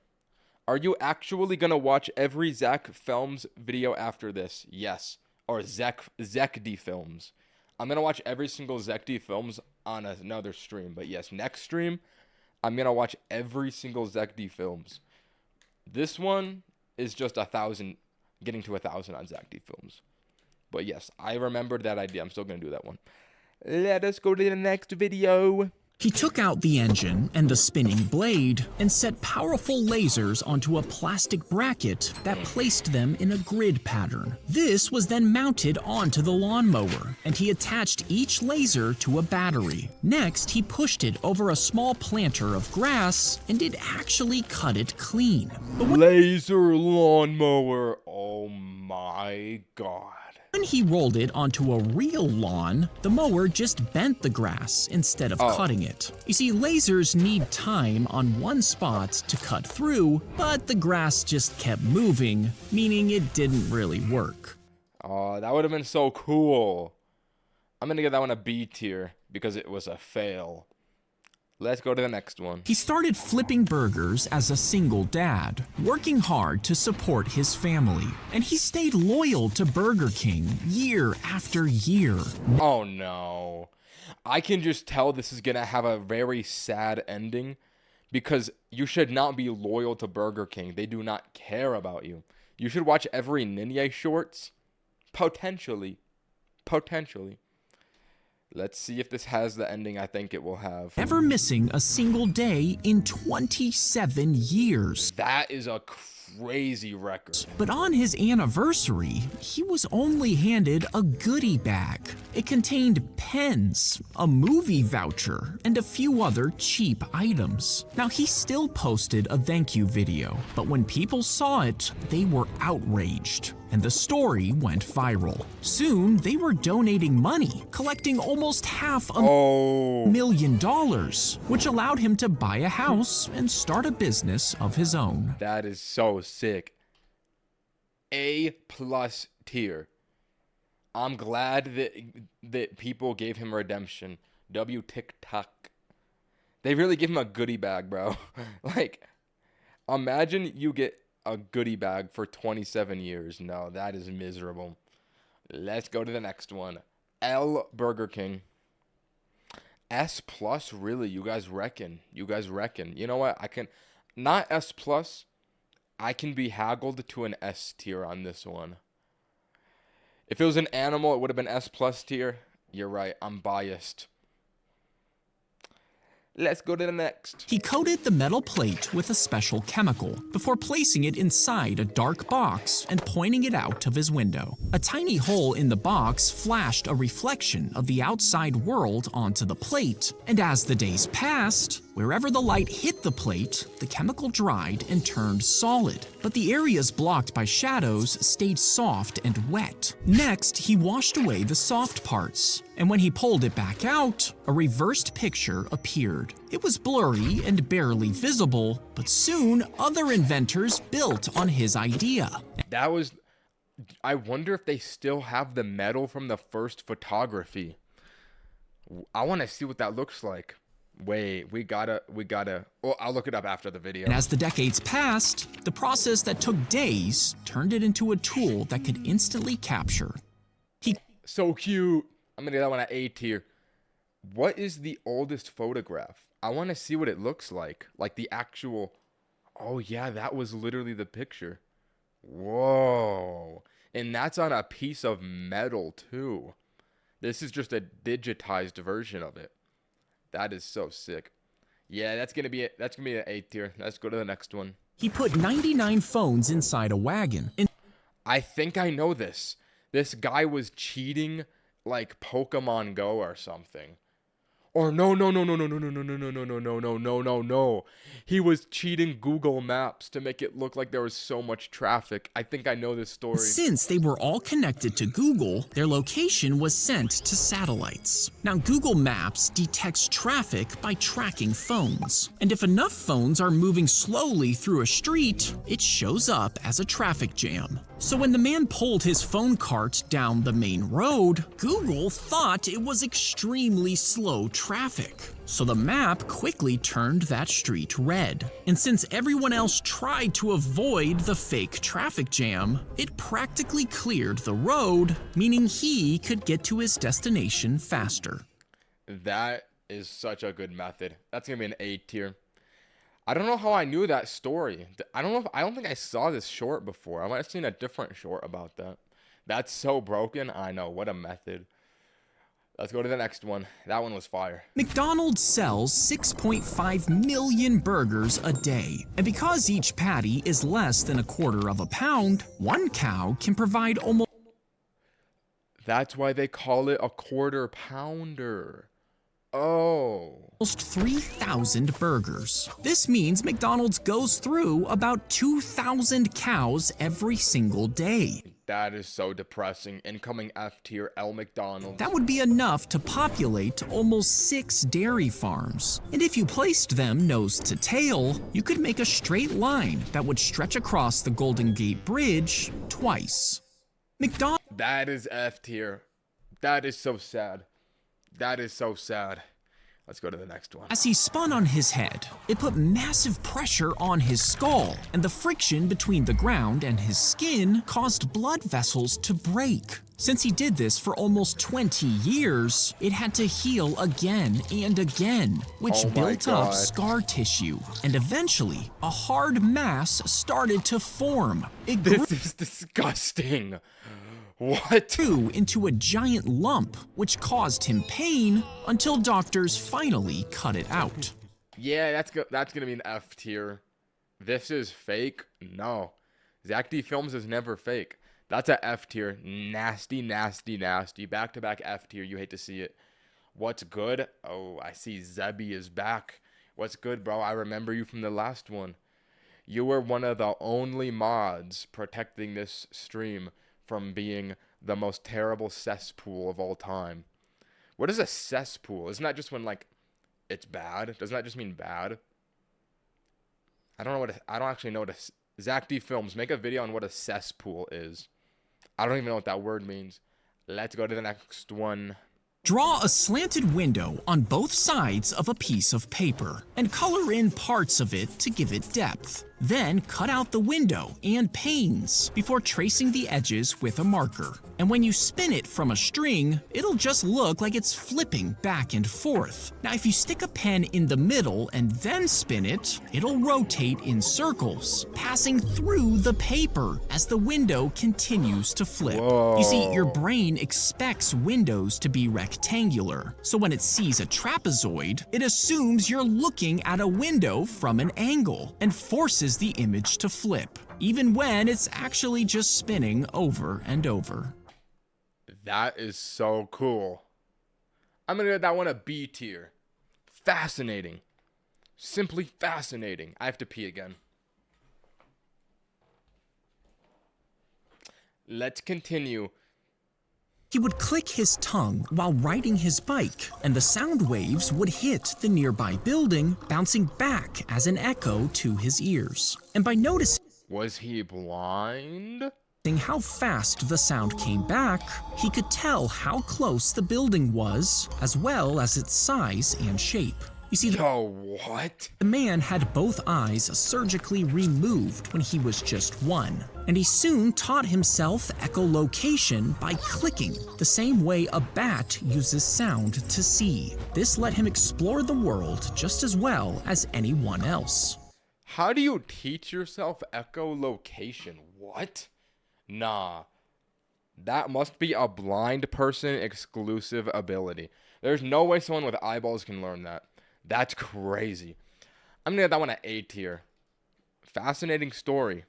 Are you actually gonna watch every Zack Films video after this? Yes. Or Zack D Films. I'm gonna watch every single Zack D Films on another stream. But yes, next stream, I'm gonna watch every single Zack D Films. This one is just 1,000, getting to 1,000 on Zack D Films. But yes, I remembered that idea. I'm still gonna do that one. Let us go to the next video. He took out the engine and the spinning blade and set powerful lasers onto a plastic bracket that placed them in a grid pattern. This was then mounted onto the lawnmower, and he attached each laser to a battery. Next, he pushed it over a small planter of grass, and it actually cut it clean. Laser lawnmower. Oh my god. When he rolled it onto a real lawn, the mower just bent the grass instead of cutting it. You see, lasers need time on one spot to cut through, but the grass just kept moving, meaning it didn't really work. Oh, that would have been so cool. I'm gonna give that one a B tier because it was a fail. Let's go to the next one. He started flipping burgers as a single dad, working hard to support his family. And he stayed loyal to Burger King year after year. Oh no. I can just tell this is gonna have a very sad ending because you should not be loyal to Burger King. They do not care about you. You should watch every Ninja shorts. Potentially. Let's see if this has the ending I think it will have. Ever missing a single day in 27 years. That is a crazy record. But on his anniversary, he was only handed a goodie bag. It contained pens, a movie voucher, and a few other cheap items. Now, he still posted a thank you video, but when people saw it, they were outraged. And the story went viral. Soon, they were donating money, collecting almost $500,000, which allowed him to buy a house and start a business of his own. That is so sick. A+ tier. I'm glad that people gave him redemption. W TikTok. They really give him a goodie bag, bro. Like, imagine you get a goodie bag for 27 years. No, that is miserable. Let's go to the next one. L Burger King. S+, really? You guys reckon? You know what? I can, not S+, I can be haggled to an S tier on this one. If it was an animal, it would have been S+ tier. You're right, I'm biased. Let's go to the next. He coated the metal plate with a special chemical before placing it inside a dark box and pointing it out of his window. A tiny hole in the box flashed a reflection of the outside world onto the plate, and as the days passed, wherever the light hit the plate, the chemical dried and turned solid, but the areas blocked by shadows stayed soft and wet. Next, he washed away the soft parts, and when he pulled it back out, a reversed picture appeared. It was blurry and barely visible, but soon other inventors built on his idea. That was, I wonder if they still have the metal from the first photography. I want to see what that looks like. Wait, we gotta, well, I'll look it up after the video. And as the decades passed, the process that took days turned it into a tool that could instantly capture. So cute. I'm gonna give that one an A tier. What is the oldest photograph? I want to see what it looks like the actual, oh yeah, that was literally the picture. Whoa. And that's on a piece of metal too. This is just a digitized version of it. That is so sick. Yeah, that's gonna be it. That's gonna be an A tier. Let's go to the next one. He put 99 phones inside a wagon. I think I know this. This guy was cheating like Pokemon Go or something. Or no. He was cheating Google Maps to make it look like there was so much traffic. I think I know this story. Since they were all connected to Google, their location was sent to satellites. Now, Google Maps detects traffic by tracking phones. And if enough phones are moving slowly through a street, it shows up as a traffic jam. So when the man pulled his phone cart down the main road, Google thought it was extremely slow traffic. So the map quickly turned that street red. And since everyone else tried to avoid the fake traffic jam, it practically cleared the road, meaning he could get to his destination faster. That is such a good method. That's gonna be an A tier. I don't know how I knew that story. I don't think I saw this short before. I might have seen a different short about that. That's so broken. I know, what a method. Let's go to the next one. That one was fire. McDonald's sells 6.5 million burgers a day. And because each patty is less than a quarter of a pound, one cow can provide almost... That's why they call it a quarter pounder. Oh. Almost 3,000 burgers. This means McDonald's goes through about 2,000 cows every single day. That is so depressing. Incoming F tier, L McDonald's. That would be enough to populate almost 6 dairy farms. And if you placed them nose to tail, you could make a straight line that would stretch across the Golden Gate Bridge twice. That is F tier. That is so sad. That is so sad. Let's go to the next one. As he spun on his head, it put massive pressure on his skull, and the friction between the ground and his skin caused blood vessels to break. Since he did this for almost 20 years, it had to heal again and again, which built up scar tissue, and eventually, a hard mass started to form. This is disgusting. What? Grew into a giant lump, which caused him pain until doctors finally cut it out. Yeah, that's gonna be an F tier. This is fake? No. Zack D Films is never fake. That's a F tier. Nasty, nasty, nasty. Back-to-back F tier. You hate to see it. What's good? Oh, I see Zebby is back. What's good, bro? I remember you from the last one. You were one of the only mods protecting this stream from being the most terrible cesspool of all time. What is a cesspool? Isn't that just when, like, it's bad? Doesn't that just mean bad? I don't actually know what a... Zack D Films, make a video on what a cesspool is. I don't even know what that word means. Let's go to the next one. Draw a slanted window on both sides of a piece of paper and color in parts of it to give it depth. Then cut out the window and panes before tracing the edges with a marker. And when you spin it from a string, it'll just look like it's flipping back and forth. Now, if you stick a pen in the middle and then spin it, it'll rotate in circles, passing through the paper as the window continues to flip. Whoa. You see, your brain expects windows to be rectangular, so when it sees a trapezoid, it assumes you're looking at a window from an angle and forces the image to flip, even when it's actually just spinning over and over. That is so cool. I'm gonna give that one a B tier. Fascinating. Simply fascinating. I have to pee again. Let's continue. He would click his tongue while riding his bike, and the sound waves would hit the nearby building, bouncing back as an echo to his ears. And by noticing Was he blind? how fast the sound came back, he could tell how close the building was, as well as its size and shape. You see, what? The man had both eyes surgically removed when he was just one, and he soon taught himself echolocation by clicking, the same way a bat uses sound to see. This let him explore the world just as well as anyone else. How do you teach yourself echolocation? What? Nah. That must be a blind person exclusive ability. There's no way someone with eyeballs can learn that. That's crazy. I'm gonna get that one at A tier. Fascinating story.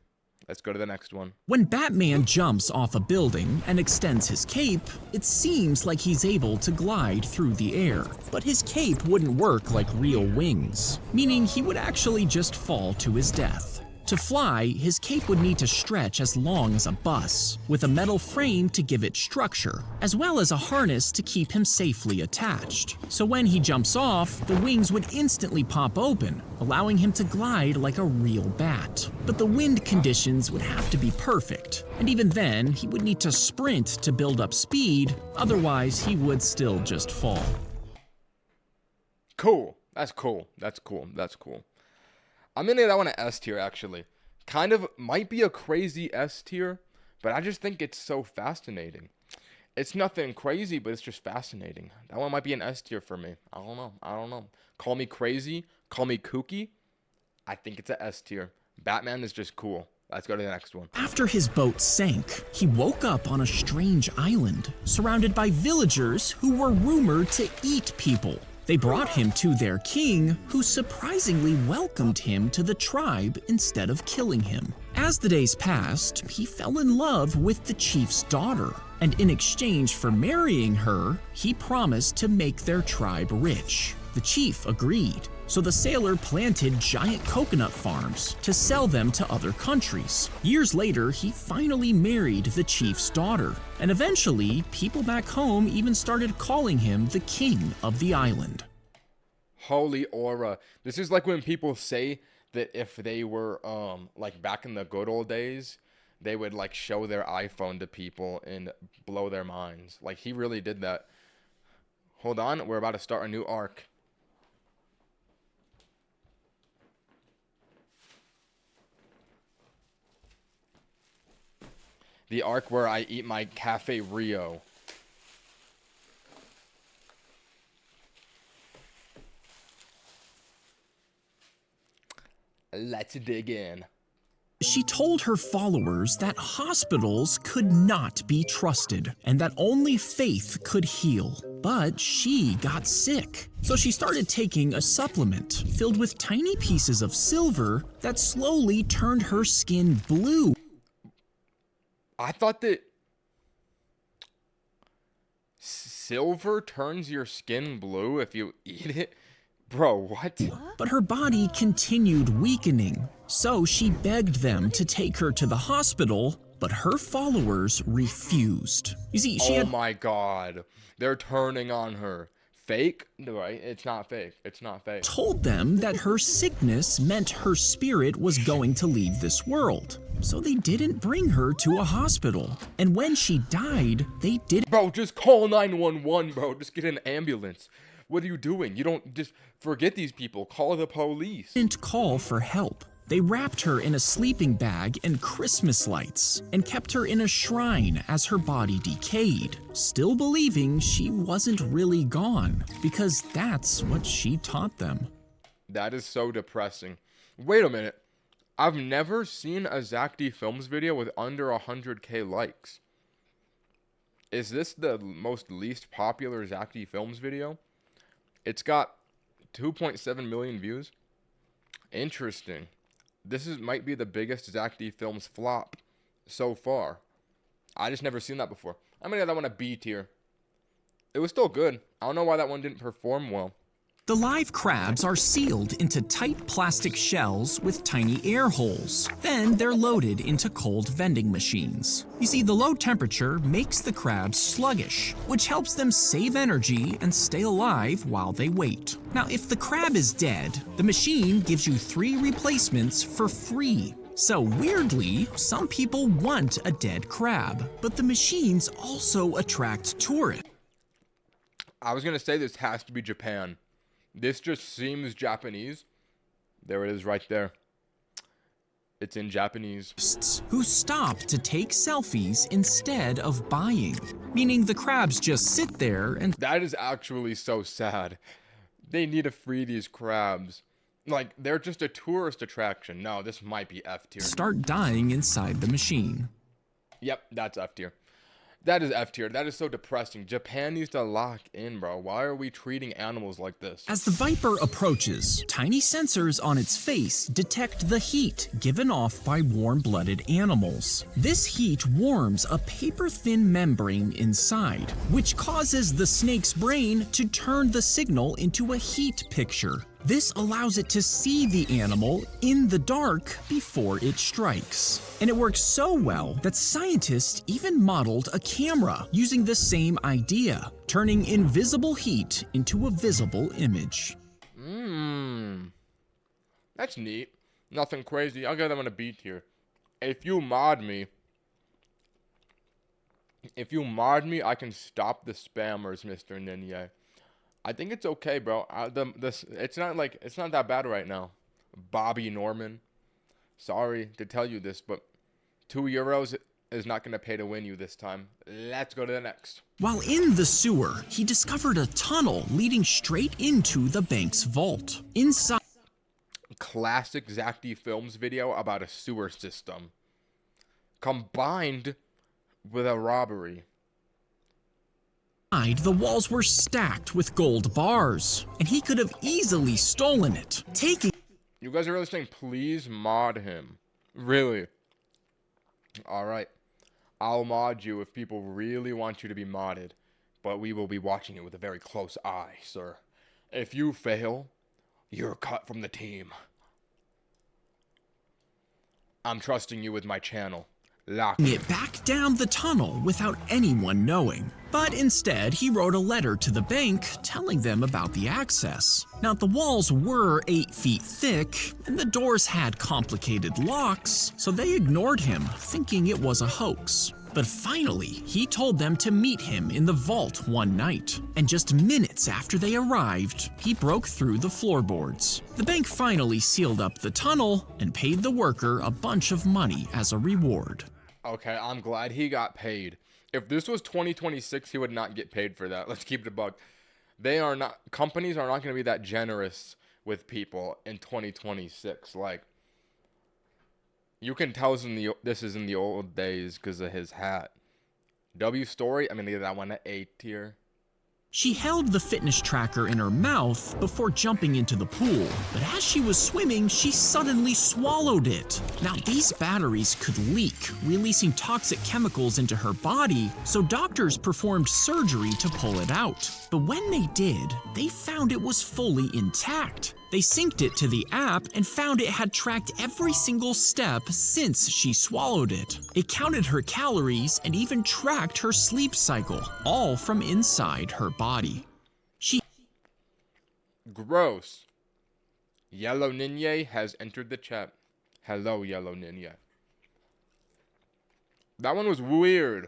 Let's go to the next one. When Batman jumps off a building and extends his cape, it seems like he's able to glide through the air. But his cape wouldn't work like real wings, meaning he would actually just fall to his death. To fly, his cape would need to stretch as long as a bus, with a metal frame to give it structure, as well as a harness to keep him safely attached. So when he jumps off, the wings would instantly pop open, allowing him to glide like a real bat. But the wind conditions would have to be perfect, and even then, he would need to sprint to build up speed, otherwise he would still just fall. Cool. That's cool. That's cool. That's cool. I'm gonna give that one an S tier, actually. Kind of might be a crazy S tier, but I just think it's so fascinating. It's nothing crazy, but it's just fascinating. That one might be an S tier for me. I don't know. Call me crazy. Call me kooky. I think it's an S tier. Batman is just cool. Let's go to the next one. After his boat sank, he woke up on a strange island, surrounded by villagers who were rumored to eat people. They brought him to their king, who surprisingly welcomed him to the tribe instead of killing him. As the days passed, he fell in love with the chief's daughter, and in exchange for marrying her, he promised to make their tribe rich. The chief agreed, so the sailor planted giant coconut farms to sell them to other countries. Years later, he finally married the chief's daughter, and eventually, people back home even started calling him the king of the island. Holy aura. This is like when people say that if they were, like back in the good old days, they would like show their iPhone to people and blow their minds. Like he really did that. Hold on, we're about to start a new arc. The arc where I eat my Cafe Rio. Let's dig in. She told her followers that hospitals could not be trusted and that only faith could heal. But she got sick. So she started taking a supplement filled with tiny pieces of silver that slowly turned her skin blue. I thought that silver turns your skin blue if you eat it. Bro, what? But her body continued weakening, so she begged them to take her to the hospital, but her followers refused. You see, she Oh had my god. They're turning on her. Fake? Right? It's not fake. It's not fake. told them that her sickness meant her spirit was going to leave this world. So they didn't bring her to a hospital. And when she died, they didn't. Bro, just call 911, bro. Just get an ambulance. What are you doing? You don't just forget these people. Call the police. Didn't call for help. They wrapped her in a sleeping bag and Christmas lights and kept her in a shrine as her body decayed, still believing she wasn't really gone, because that's what she taught them. That is so depressing. Wait a minute. I've never seen a Zack D Films video with under 100k likes. Is this the most least popular Zack D Films video? It's got 2.7 million views. Interesting. This might be the biggest Zack D Films flop so far. I just never seen that before. I'm gonna give that one a B tier. It was still good. I don't know why that one didn't perform well. The live crabs are sealed into tight plastic shells with tiny air holes. Then they're loaded into cold vending machines. You see, the low temperature makes the crabs sluggish, which helps them save energy and stay alive while they wait. Now, if the crab is dead, the machine gives you 3 replacements for free. So weirdly, some people want a dead crab, but the machines also attract tourists. I was gonna say this has to be Japan. This just seems Japanese. There it is right there. It's in Japanese. Who stop to take selfies instead of buying, meaning the crabs just sit there and... That is actually so sad. They need to free these crabs. Like, they're just a tourist attraction. No, this might be F tier. Start dying inside the machine. Yep, that's F tier. That is F tier. That is so depressing. Japan needs to lock in, bro. Why are we treating animals like this? As the viper approaches, tiny sensors on its face detect the heat given off by warm-blooded animals. This heat warms a paper-thin membrane inside, which causes the snake's brain to turn the signal into a heat picture. This allows it to see the animal in the dark before it strikes. And it works so well that scientists even modeled a camera using the same idea, turning invisible heat into a visible image. That's neat. Nothing crazy. I'll give them on a B tier. If you mod me, I can stop the spammers, Mr. Ninja. I think it's okay, bro. It's not that bad right now. Bobby Norman, sorry to tell you this, but €2 is not going to pay to win you this time. Let's go to the next. While in the sewer, he discovered a tunnel leading straight into the bank's vault. Inside, classic Zack D Films video about a sewer system combined with a robbery. the walls were stacked with gold bars, and he could have easily stolen it, taking... You guys are really saying, please mod him. Really? Alright. I'll mod you if people really want you to be modded, but we will be watching it with a very close eye, sir. If you fail, you're cut from the team. I'm trusting you with my channel. Lock it back down the tunnel without anyone knowing. But instead, he wrote a letter to the bank telling them about the access. Now, the walls were 8 feet thick, and the doors had complicated locks, so they ignored him, thinking it was a hoax. But finally, he told them to meet him in the vault one night. And just minutes after they arrived, he broke through the floorboards. The bank finally sealed up the tunnel and paid the worker a bunch of money as a reward. Okay, I'm glad he got paid. If this was 2026, he would not get paid for that. Let's keep it a buck. Companies are not going to be that generous with people in 2026. Like, You can tell this is in the old days because of his hat. W story, I'm gonna give that one an A tier. She held the fitness tracker in her mouth before jumping into the pool, but as she was swimming, she suddenly swallowed it. Now, these batteries could leak, releasing toxic chemicals into her body, so doctors performed surgery to pull it out. But when they did, they found it was fully intact. They synced it to the app and found it had tracked every single step since she swallowed it. It counted her calories and even tracked her sleep cycle, all from inside her body. Gross. Yellow Ninja has entered the chat. Hello, Yellow Ninja. That one was weird.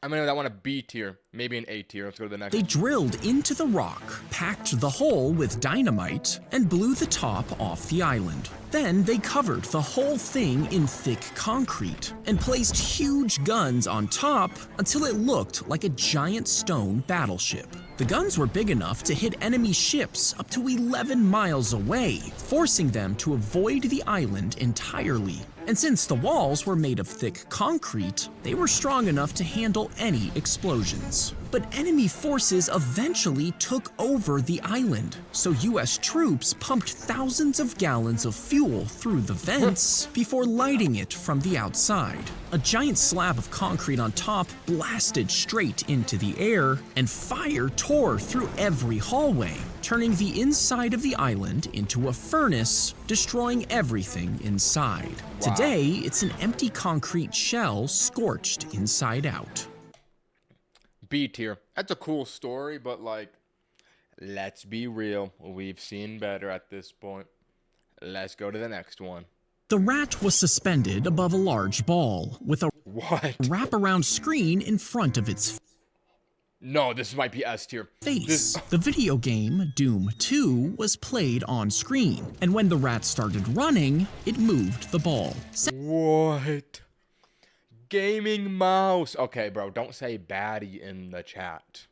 I'm gonna give that one a B tier, maybe an A tier. Let's go to the next. They drilled into the rock, packed the hole with dynamite, and blew the top off the island. Then they covered the whole thing in thick concrete and placed huge guns on top until it looked like a giant stone battleship. The guns were big enough to hit enemy ships up to 11 miles away, forcing them to avoid the island entirely. And since the walls were made of thick concrete, they were strong enough to handle any explosions. But enemy forces eventually took over the island, so US troops pumped thousands of gallons of fuel through the vents before lighting it from the outside. A giant slab of concrete on top blasted straight into the air, and fire tore through every hallway, turning the inside of the island into a furnace, destroying everything inside. Wow. Today, it's an empty concrete shell scorched inside out. B tier. That's a cool story, but like, let's be real. We've seen better at this point. Let's go to the next one. The rat was suspended above a large ball with a wraparound screen in front of its No, this might be S tier. face. The video game, Doom 2, was played on screen, and when the rat started running, it moved the ball. What? Gaming mouse. Okay, bro, don't say baddie in the chat.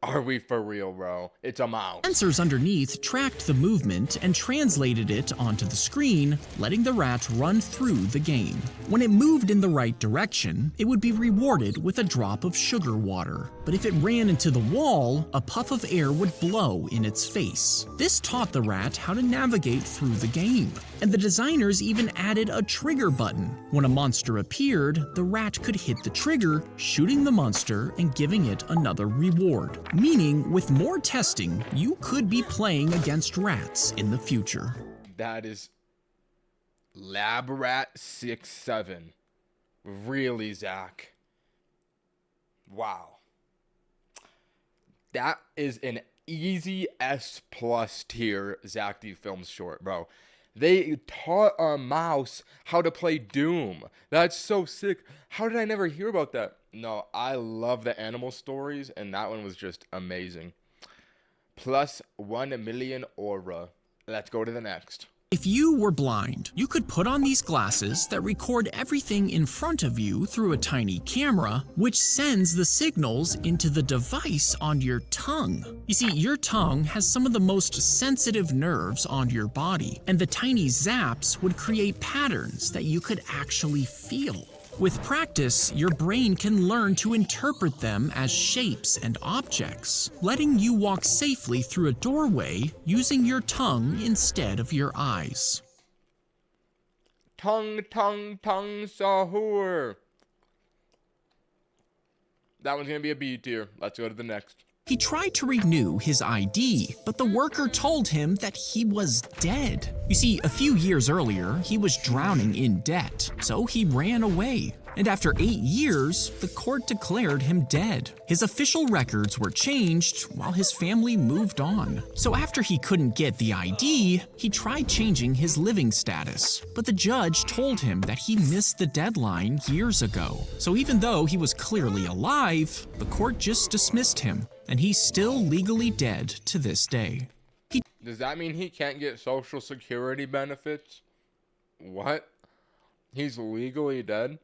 Are we for real, bro? It's a mouse. Sensors underneath tracked the movement and translated it onto the screen, letting the rat run through the game. When it moved in the right direction, it would be rewarded with a drop of sugar water. But if it ran into the wall, a puff of air would blow in its face. This taught the rat how to navigate through the game. And the designers even added a trigger button. When a monster appeared, the rat could hit the trigger, shooting the monster and giving it another reward. Meaning, with more testing, you could be playing against rats in the future. That is Lab Rat 67. Really, Zach? Wow. That is an easy S+ tier Zach D Films short, bro. They taught a mouse how to play Doom. That's so sick. How did I never hear about that? No, I love the animal stories, and that one was just amazing. Plus 1 million aura. Let's go to the next. If you were blind, you could put on these glasses that record everything in front of you through a tiny camera, which sends the signals into the device on your tongue. You see, your tongue has some of the most sensitive nerves on your body, and the tiny zaps would create patterns that you could actually feel. With practice, your brain can learn to interpret them as shapes and objects, letting you walk safely through a doorway using your tongue instead of your eyes. Tongue, sahur. That one's gonna be a B tier. Let's go to the next. He tried to renew his ID, but the worker told him that he was dead. You see, a few years earlier, he was drowning in debt, so he ran away. And after 8 years, the court declared him dead. His official records were changed while his family moved on. So after he couldn't get the ID, he tried changing his living status. But the judge told him that he missed the deadline years ago. So even though he was clearly alive, the court just dismissed him, and he's still legally dead to this day. Does that mean he can't get Social Security benefits? What? He's legally dead?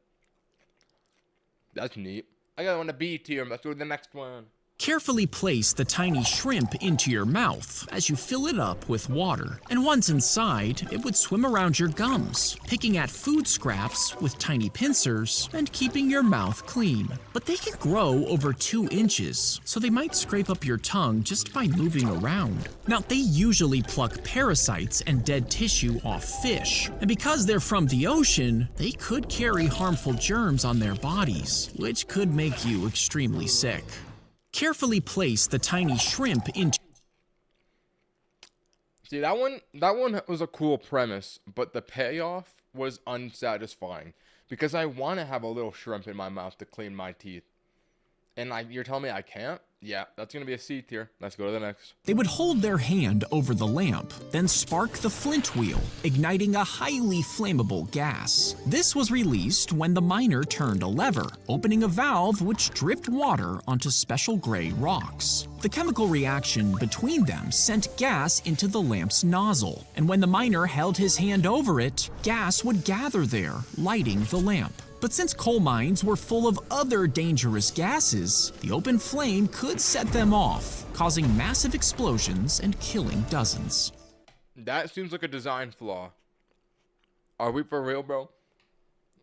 That's neat. I got one a B tier. Let's go to the next one. Carefully place the tiny shrimp into your mouth as you fill it up with water. And once inside, it would swim around your gums, picking at food scraps with tiny pincers and keeping your mouth clean. But they can grow over 2 inches, so they might scrape up your tongue just by moving around. Now, they usually pluck parasites and dead tissue off fish. And because they're from the ocean, they could carry harmful germs on their bodies, which could make you extremely sick. Carefully place the tiny shrimp into... See, that one was a cool premise, but the payoff was unsatisfying. Because I want to have a little shrimp in my mouth to clean my teeth. And you're telling me I can't? Yeah, that's going to be a C tier. Let's go to the next. They would hold their hand over the lamp, then spark the flint wheel, igniting a highly flammable gas. This was released when the miner turned a lever, opening a valve which dripped water onto special gray rocks. The chemical reaction between them sent gas into the lamp's nozzle, and when the miner held his hand over it, gas would gather there, lighting the lamp. But since coal mines were full of other dangerous gases, the open flame could set them off, causing massive explosions and killing dozens. That seems like a design flaw. Are we for real, bro?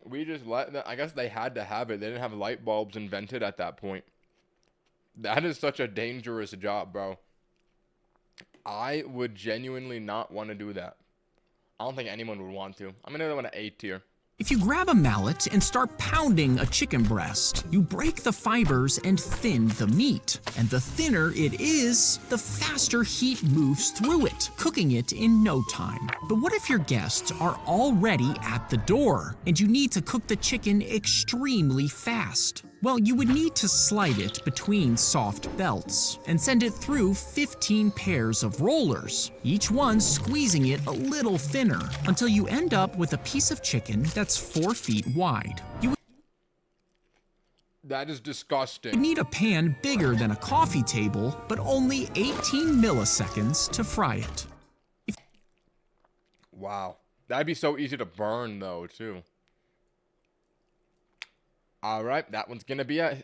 We just let them... I guess they had to have it. They didn't have light bulbs invented at that point. That is such a dangerous job, bro. I would genuinely not want to do that. I don't think anyone would want to. I'm going to go to an A tier. If you grab a mallet and start pounding a chicken breast, you break the fibers and thin the meat. And the thinner it is, the faster heat moves through it, cooking it in no time. But what if your guests are already at the door and you need to cook the chicken extremely fast? Well, you would need to slide it between soft belts and send it through 15 pairs of rollers, each one squeezing it a little thinner until you end up with a piece of chicken that's 4 feet wide. That is disgusting. You need a pan bigger than a coffee table, but only 18 milliseconds to fry it. Wow. That'd be so easy to burn, though, too. Alright, that one's gonna be a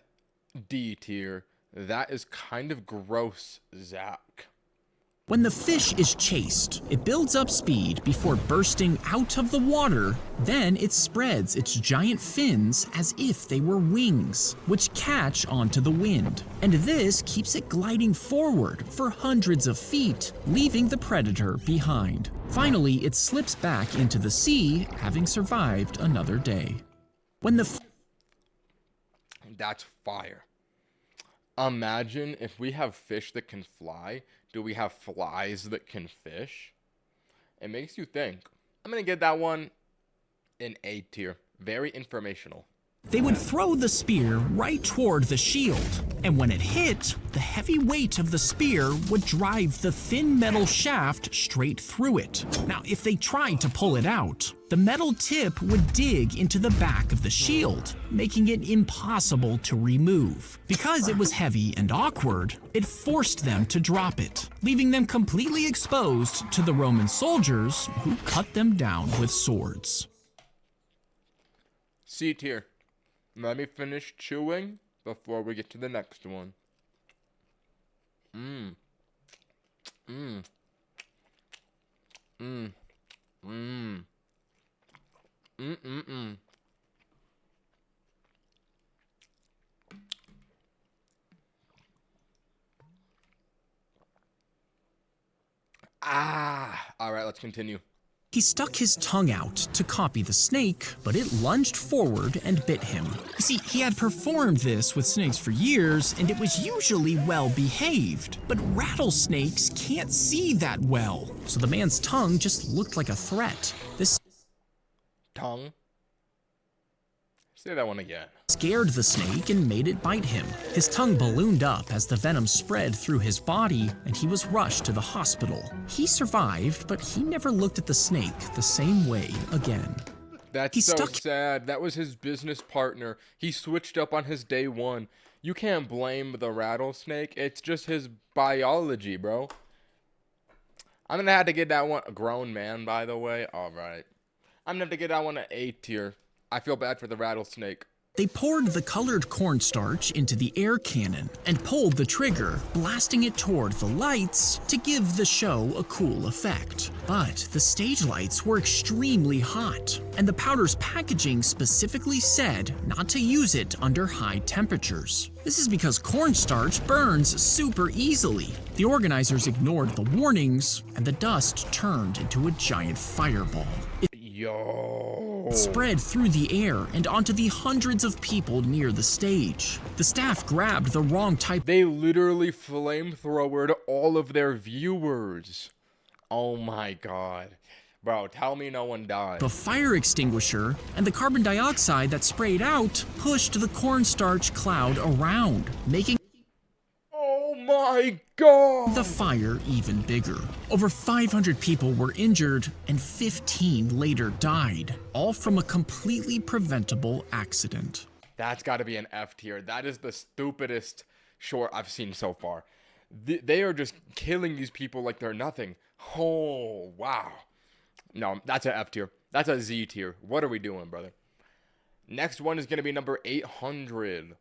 D tier. That is kind of gross, Zack. When the fish is chased, it builds up speed before bursting out of the water. Then it spreads its giant fins as if they were wings, which catch onto the wind. And this keeps it gliding forward for hundreds of feet, leaving the predator behind. Finally, it slips back into the sea, having survived another day. When the That's fire. Imagine if we have fish that can fly, do we have flies that can fish? It makes you think. I'm going to get that one in A tier. Very informational. They would throw the spear right toward the shield, and when it hit, the heavy weight of the spear would drive the thin metal shaft straight through it. Now, if they tried to pull it out, the metal tip would dig into the back of the shield, making it impossible to remove. Because it was heavy and awkward, it forced them to drop it, leaving them completely exposed to the Roman soldiers who cut them down with swords. C tier. Let me finish chewing before we get to the next one. All right, let's continue. He stuck his tongue out to copy the snake, but it lunged forward and bit him. You see, he had performed this with snakes for years, and it was usually well behaved. But rattlesnakes can't see that well, so the man's tongue just looked like a threat. This tongue? Say that one again. Scared the snake and made it bite him. His tongue ballooned up as the venom spread through his body, and he was rushed to the hospital. He survived, but he never looked at the snake the same way again. That's so sad. That was his business partner. He switched up on his day one. You can't blame the rattlesnake. It's just his biology, bro. I'm gonna have to get that one. A grown man, by the way. All right. I'm gonna have to get that one an A tier. I feel bad for the rattlesnake. They poured the colored cornstarch into the air cannon and pulled the trigger, blasting it toward the lights to give the show a cool effect. But the stage lights were extremely hot, and the powder's packaging specifically said not to use it under high temperatures. This is because cornstarch burns super easily. The organizers ignored the warnings, and the dust turned into a giant fireball. It spread through the air and onto the hundreds of people near the stage. The staff grabbed the wrong type. They literally flamethrowered all of their viewers. Oh my god. Bro, tell me no one died. The fire extinguisher and the carbon dioxide that sprayed out pushed the cornstarch cloud around, making oh my god! the fire even bigger. Over 500 people were injured and 15 later died, all from a completely preventable accident. That's gotta be an F tier. That is the stupidest short I've seen so far. They are just killing these people like they're nothing. Oh, wow. No, that's an F tier. That's a Z tier. What are we doing, brother? Next one is gonna be number 800.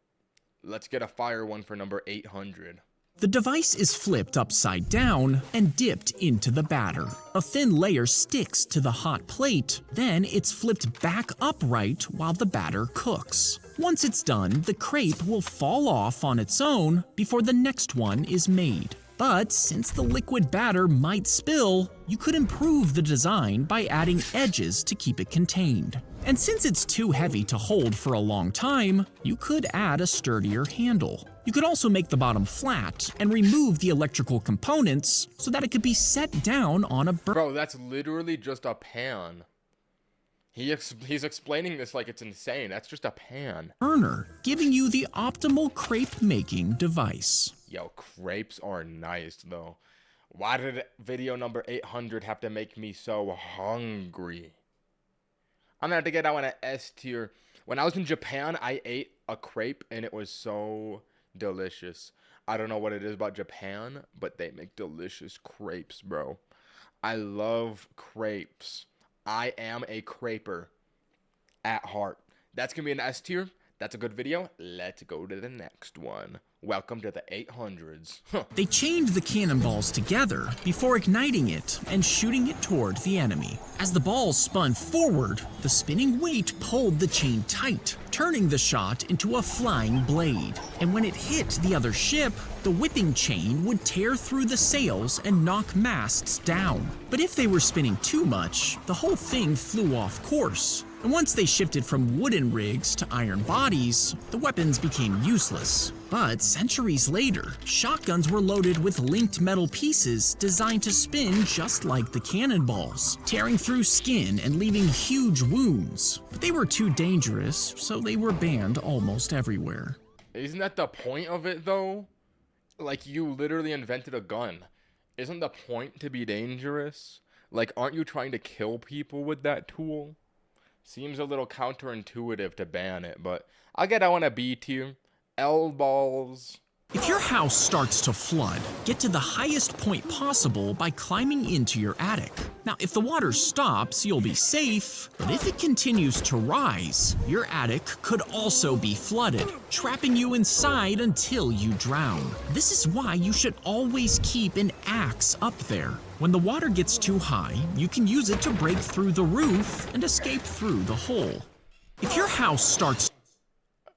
Let's get a fire one for number 800. The device is flipped upside down and dipped into the batter. A thin layer sticks to the hot plate, then it's flipped back upright while the batter cooks. Once it's done, the crepe will fall off on its own before the next one is made. But since the liquid batter might spill, you could improve the design by adding edges to keep it contained. And since it's too heavy to hold for a long time, you could add a sturdier handle. You could also make the bottom flat and remove the electrical components so that it could be set down on a Bro, that's literally just a pan. He's explaining this like it's insane. That's just a pan. burner, giving you the optimal crepe making device. Yo, crepes are nice though. Why did video number 800 have to make me so hungry? I'm gonna have to get that one at S tier. When I was in Japan, I ate a crepe and it was so delicious. I don't know what it is about Japan, but they make delicious crepes, bro. I love crepes. I am a creper at heart. That's gonna be an S tier. That's a good video. Let's go to the next one. Welcome to the 800s. They chained the cannonballs together before igniting it and shooting it toward the enemy. As the balls spun forward, the spinning weight pulled the chain tight, turning the shot into a flying blade. And when it hit the other ship, the whipping chain would tear through the sails and knock masts down. But if they were spinning too much, the whole thing flew off course. And once they shifted from wooden rigs to iron bodies, the weapons became useless. But centuries later, shotguns were loaded with linked metal pieces designed to spin just like the cannonballs, tearing through skin and leaving huge wounds. But they were too dangerous, so they were banned almost everywhere. Isn't that the point of it though? Like, you literally invented a gun. Isn't the point to be dangerous? Like, aren't you trying to kill people with that tool? Seems a little counterintuitive to ban it, but I'll get that one a B tier. L balls. If your house starts to flood, get to the highest point possible by climbing into your attic. Now, if the water stops, you'll be safe, but if it continues to rise, your attic could also be flooded, trapping you inside until you drown. This is why you should always keep an axe up there. When the water gets too high, you can use it to break through the roof and escape through the hole. If your house starts...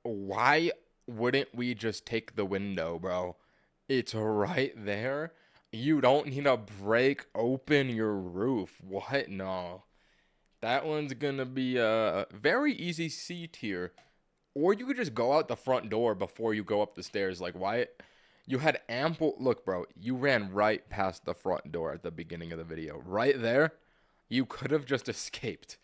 Why wouldn't we just take the window, bro? It's right there. You don't need to break open your roof. What? No. That one's gonna be a very easy C tier. Or you could just go out the front door before you go up the stairs. Like, why? You had ample... Look, bro, you ran right past the front door at the beginning of the video. Right there, you could have just escaped.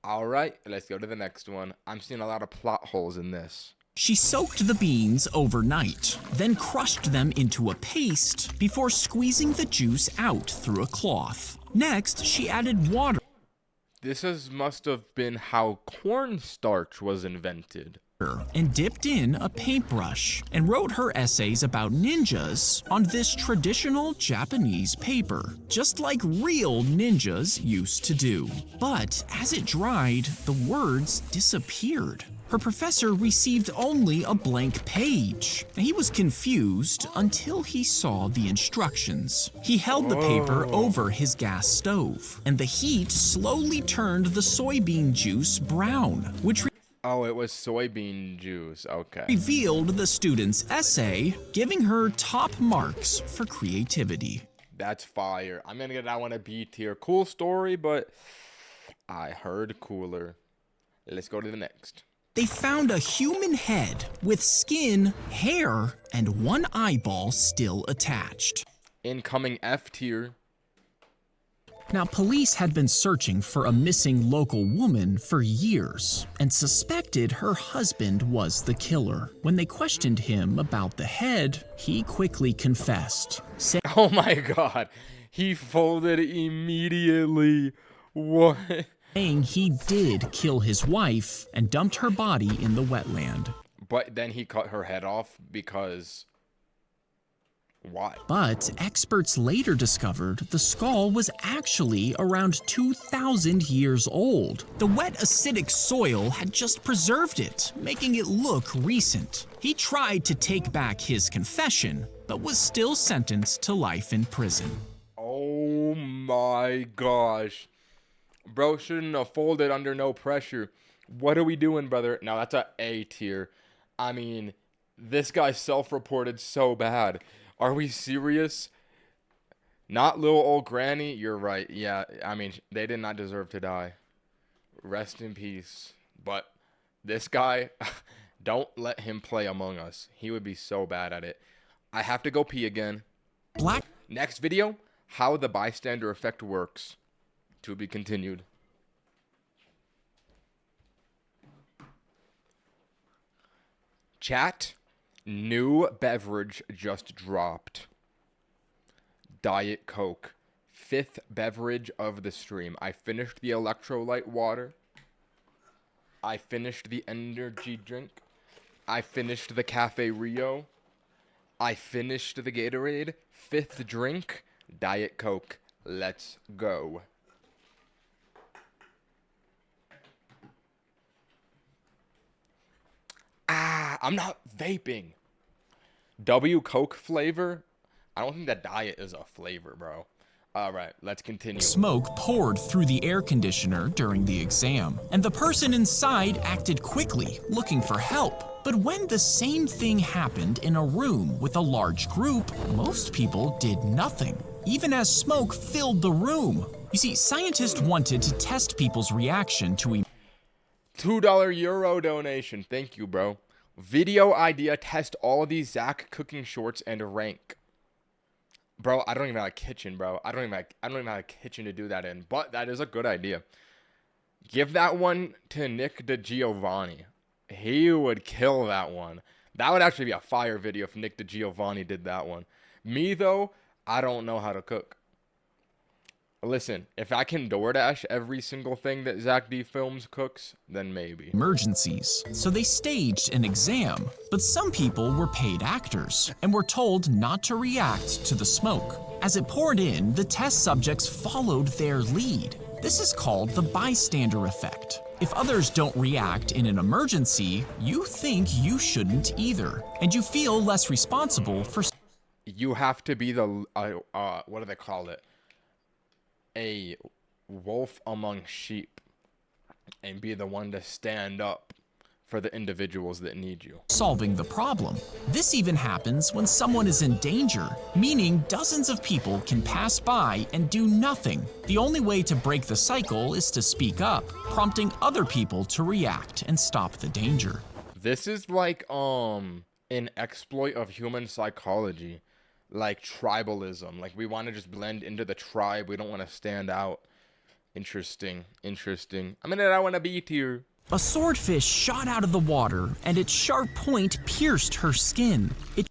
All right, let's go to the next one. I'm seeing a lot of plot holes in this. She soaked the beans overnight, then crushed them into a paste before squeezing the juice out through a cloth. Next, she added water. This must have been how cornstarch was invented. and dipped in a paintbrush and wrote her essays about ninjas on this traditional Japanese paper, just like real ninjas used to do. But as it dried, the words disappeared. Her professor received only a blank page. He was confused until he saw the instructions. He held the paper over his gas stove, and the heat slowly turned the soybean juice brown, which Oh, it was soybean juice. Okay. revealed the student's essay, giving her top marks for creativity. That's fire. I'm gonna get that one a B tier. Cool story, but I heard cooler. Let's go to the next. They found a human head with skin, hair, and one eyeball still attached. Incoming F tier. Now, police had been searching for a missing local woman for years and suspected her husband was the killer. When they questioned him about the head, he quickly confessed. Oh my god. He folded immediately. What? Saying he did kill his wife and dumped her body in the wetland. But then he cut her head off because... Why? But experts later discovered the skull was actually around 2,000 years old. The wet acidic soil had just preserved it, making it look recent. He tried to take back his confession, but was still sentenced to life in prison. Oh my gosh. Bro shouldn't have folded under no pressure. What are we doing, brother? Now that's a A tier. I mean, this guy self-reported so bad. Are we serious? Not little old granny? You're right. Yeah, I mean, they did not deserve to die. Rest in peace. But this guy, don't let him play Among Us. He would be so bad at it. I have to go pee again. Next video, how the bystander effect works. To be continued. Chat. New beverage just dropped. Diet Coke. 5th beverage of the stream. I finished the electrolyte water. I finished the energy drink. I finished the Cafe Rio. I finished the Gatorade. 5th drink. Diet Coke. Let's go. I'm not vaping. W Coke flavor? I don't think that diet is a flavor, bro. Alright, let's continue. Smoke poured through the air conditioner during the exam, and the person inside acted quickly, looking for help. But when the same thing happened in a room with a large group, most people did nothing, even as smoke filled the room. You see, scientists wanted to test people's reaction to $2 euro donation. Thank you, bro. Video idea, test all these Zack cooking shorts and rank. Bro, I don't even have a kitchen, bro. I don't even have a kitchen to do that in. But that is a good idea. Give that one to Nick DeGiovanni. He would kill that one. That would actually be a fire video if Nick DeGiovanni did that one. Me, though, I don't know how to cook. Listen, if I can DoorDash every single thing that Zack D Films cooks, then maybe. Emergencies, so they staged an exam. But some people were paid actors and were told not to react to the smoke. As it poured in, the test subjects followed their lead. This is called the bystander effect. If others don't react in an emergency, you think you shouldn't either, and you feel less responsible for... You have to be the, what do they call it? A wolf among sheep and be the one to stand up for the individuals that need you. Solving the problem. This even happens when someone is in danger, meaning dozens of people can pass by and do nothing. The only way to break the cycle is to speak up, prompting other people to react and stop the danger. This is like an exploit of human psychology. Like tribalism, like we want to just blend into the tribe, we don't want to stand out. Interesting. I mean, I want to be here. A swordfish shot out of the water and its sharp point pierced her skin. It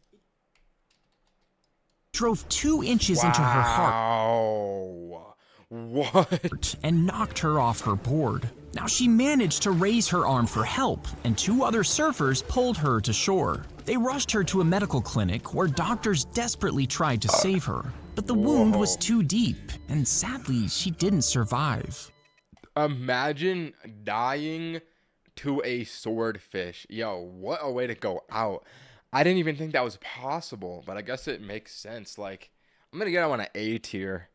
drove 2 inches into her heart. What? And knocked her off her board. Now she managed to raise her arm for help, and 2 other surfers pulled her to shore. They rushed her to a medical clinic where doctors desperately tried to save her. But the wound was too deep, and sadly, she didn't survive. Imagine dying to a swordfish. Yo, what a way to go out. I didn't even think that was possible, but I guess it makes sense. Like, I'm gonna get on an A tier.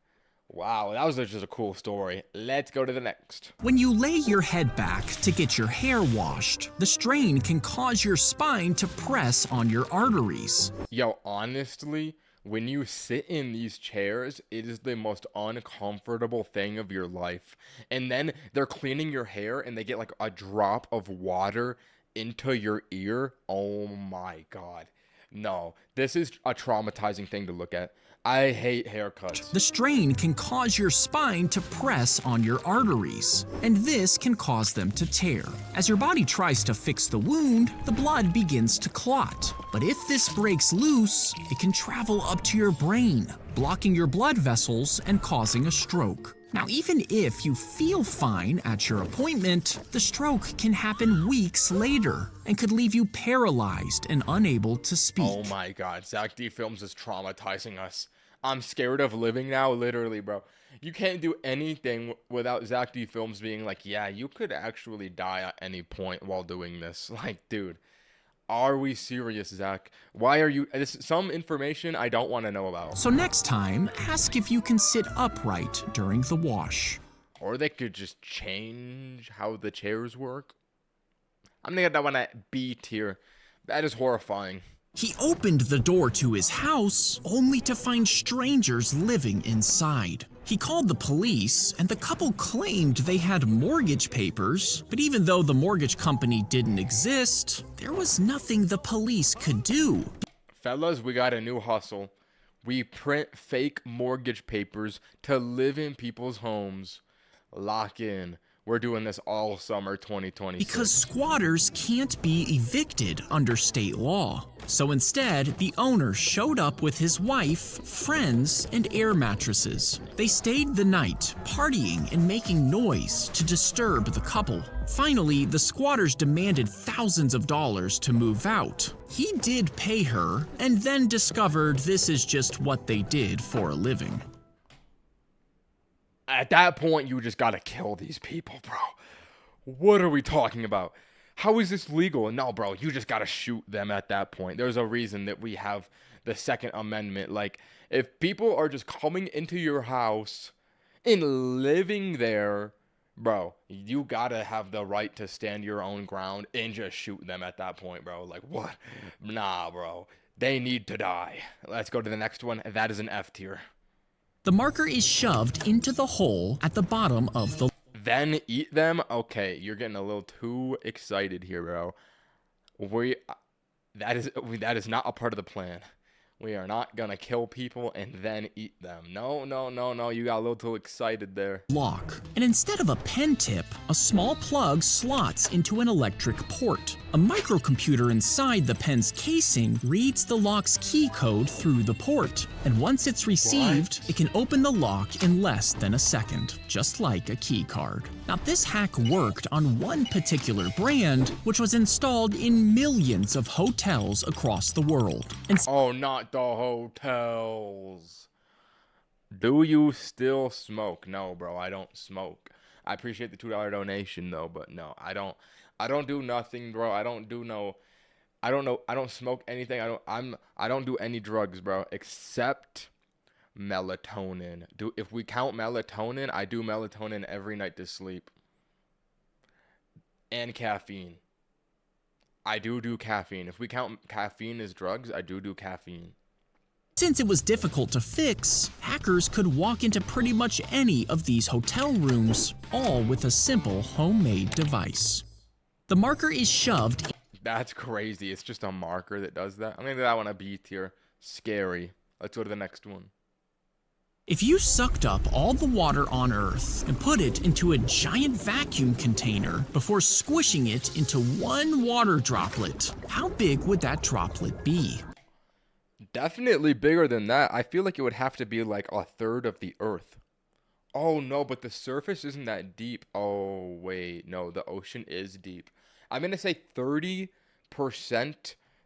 Wow, that was just a cool story. Let's go to the next. When you lay your head back to get your hair washed, the strain can cause your spine to press on your arteries. Yo, honestly, when you sit in these chairs, it is the most uncomfortable thing of your life. And then they're cleaning your hair and they get like a drop of water into your ear. Oh my God. No, this is a traumatizing thing to look at. I hate haircuts. The strain can cause your spine to press on your arteries, and this can cause them to tear. As your body tries to fix the wound, the blood begins to clot. But if this breaks loose, it can travel up to your brain, blocking your blood vessels and causing a stroke. Now, even if you feel fine at your appointment, the stroke can happen weeks later and could leave you paralyzed and unable to speak. Oh my God, Zack D Films is traumatizing us. I'm scared of living now, literally, bro. You can't do anything without Zack D Films being like, yeah, you could actually die at any point while doing this. Like, dude, are we serious, Zack? Why are you... This some information I don't want to know about. So next time, ask if you can sit upright during the wash. Or they could just change how the chairs work. I'm gonna get that one at B tier. That is horrifying. He opened the door to his house only to find strangers living inside. He called the police, and the couple claimed they had mortgage papers, but even though the mortgage company didn't exist, there was nothing the police could do. Fellas, we got a new hustle. We print fake mortgage papers to live in people's homes. Lock in. We're doing this all summer 2026. Because squatters can't be evicted under state law. So instead, the owner showed up with his wife, friends, and air mattresses. They stayed the night, partying and making noise to disturb the couple. Finally, the squatters demanded thousands of dollars to move out. He did pay her, and then discovered this is just what they did for a living. At that point, you just gotta kill these people, bro. What are we talking about? How is this legal? No, bro, you just gotta shoot them at that point. There's a reason that we have the Second Amendment. Like, if people are just coming into your house and living there, bro, you gotta have the right to stand your own ground and just shoot them at that point, bro. Like, what? Nah, bro. They need to die. Let's go to the next one. That is an F tier. The marker is shoved into the hole at the bottom of the... Then eat them? Okay, you're getting a little too excited here, bro. That is not a part of the plan. We are not gonna kill people and then eat them. No, you got a little too excited there. Lock. And instead of a pen tip, a small plug slots into an electric port. A microcomputer inside the pen's casing reads the lock's key code through the port. And once it's received, it can open the lock in less than a second, just like a key card. Now, this hack worked on one particular brand, which was installed in millions of hotels across the world. And oh, not the hotels. Do you still smoke? No, bro, I don't smoke. I appreciate the $2 donation though, but no, I don't do nothing, bro. I don't smoke anything. I don't do any drugs, bro, except melatonin. If we count melatonin, I do melatonin every night to sleep. And caffeine. I do caffeine. If we count caffeine as drugs, I do caffeine. Since it was difficult to fix, hackers could walk into pretty much any of these hotel rooms, all with a simple homemade device. The marker is shoved. That's crazy. It's just a marker that does that. I'm gonna do that one a B tier. Scary. Let's go to the next one. If you sucked up all the water on Earth and put it into a giant vacuum container before squishing it into one water droplet, how big would that droplet be? Definitely bigger than that. I feel like it would have to be like a third of the Earth. Oh no, but the surface isn't that deep. Oh wait, no, the ocean is deep. I'm gonna say 30%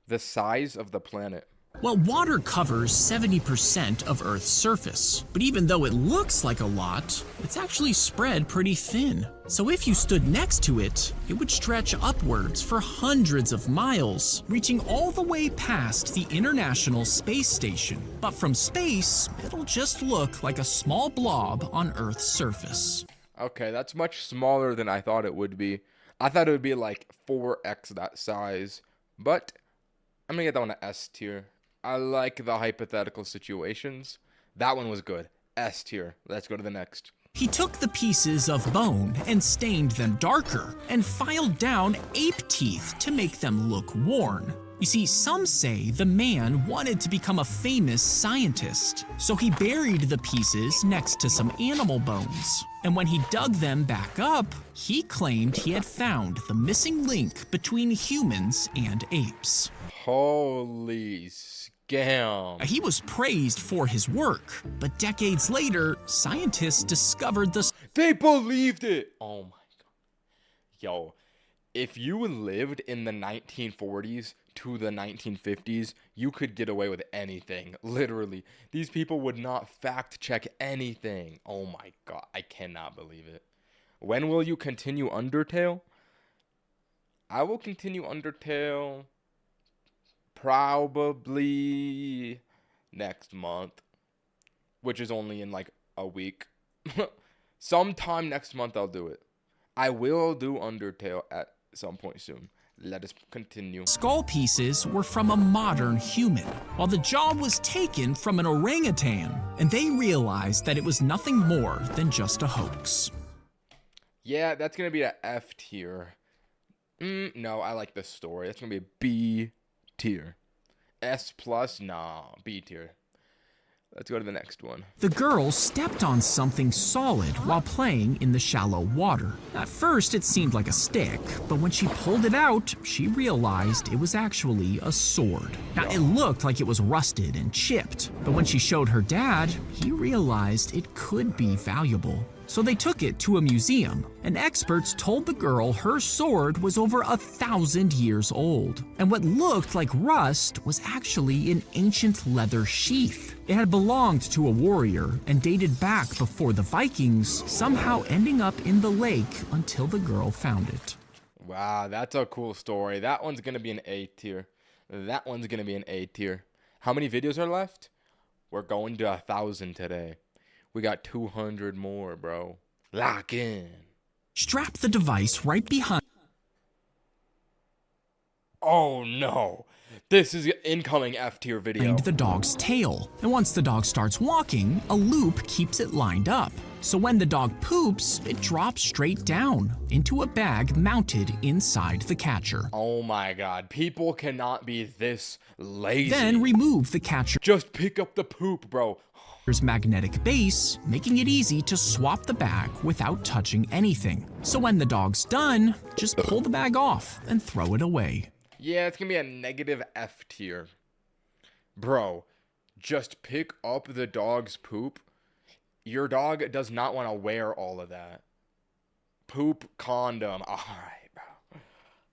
the size of the planet. Well, water covers 70% of Earth's surface, but even though it looks like a lot, it's actually spread pretty thin. So if you stood next to it, it would stretch upwards for hundreds of miles, reaching all the way past the International Space Station. But from space, it'll just look like a small blob on Earth's surface. Okay, that's much smaller than I thought it would be. I thought it would be like 4x that size, but I'm gonna get that one a S tier. I like the hypothetical situations. That one was good. S tier. Let's go to the next. He took the pieces of bone and stained them darker and filed down ape teeth to make them look worn. You see, some say the man wanted to become a famous scientist, so he buried the pieces next to some animal bones. And when he dug them back up, he claimed he had found the missing link between humans and apes. Holy scam. He was praised for his work, but decades later, scientists discovered the... They believed it! Oh my god. Yo, if you lived in the 1940s to the 1950s, you could get away with anything. Literally. These people would not fact check anything. Oh my god, I cannot believe it. When will you continue Undertale? I will continue Undertale probably next month, which is only in like a week. Sometime next month I'll do it. I will do Undertale at some point soon. Let us continue. Skull pieces were from a modern human, while the jaw was taken from an orangutan, and they realized that it was nothing more than just a hoax. Yeah, that's gonna be a F tier. No, I like the story. That's gonna be a B tier. S plus, nah, B tier. Let's go to the next one. The girl stepped on something solid while playing in the shallow water. At first, it seemed like a stick, but when she pulled it out, she realized it was actually a sword. Now, it looked like it was rusted and chipped, but when she showed her dad, he realized it could be valuable. So they took it to a museum, and experts told the girl her sword was over 1,000 years old. And what looked like rust was actually an ancient leather sheath. It had belonged to a warrior and dated back before the Vikings, somehow ending up in the lake until the girl found it. Wow, that's a cool story. That one's gonna be an A tier. That one's gonna be an A tier. How many videos are left? We're going to 1,000 today. We got 200 more, bro. Lock in. Strap the device right behind. Oh no. This is an incoming F tier video. The dog's tail. And once the dog starts walking, a loop keeps it lined up. So when the dog poops, it drops straight down into a bag mounted inside the catcher. Oh my god. People cannot be this lazy. Then remove the catcher. Just pick up the poop, bro. There's magnetic base, making it easy to swap the bag without touching anything. So when the dog's done, just pull the bag off and throw it away. Yeah, it's gonna be a negative F tier. Bro, just pick up the dog's poop. Your dog does not want to wear all of that. Poop condom. Alright, bro.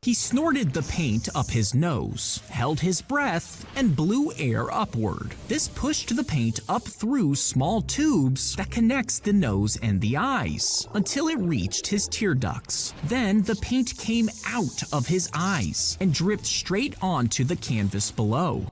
He snorted the paint up his nose, held his breath, and blew air upward. This pushed the paint up through small tubes that connects the nose and the eyes, until it reached his tear ducts. Then the paint came out of his eyes and dripped straight onto the canvas below.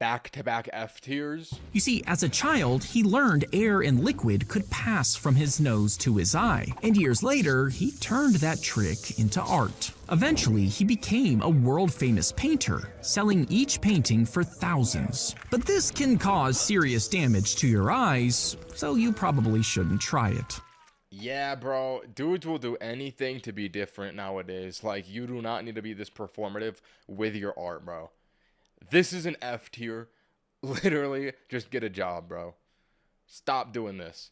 Back-to-back F tiers. You see, as a child, he learned air and liquid could pass from his nose to his eye, and years later, he turned that trick into art. Eventually, he became a world-famous painter, selling each painting for thousands. But this can cause serious damage to your eyes, so you probably shouldn't try it. Yeah, bro. Dudes will do anything to be different nowadays. Like, you do not need to be this performative with your art, bro. This is an F tier. Literally, just get a job, bro. Stop doing this.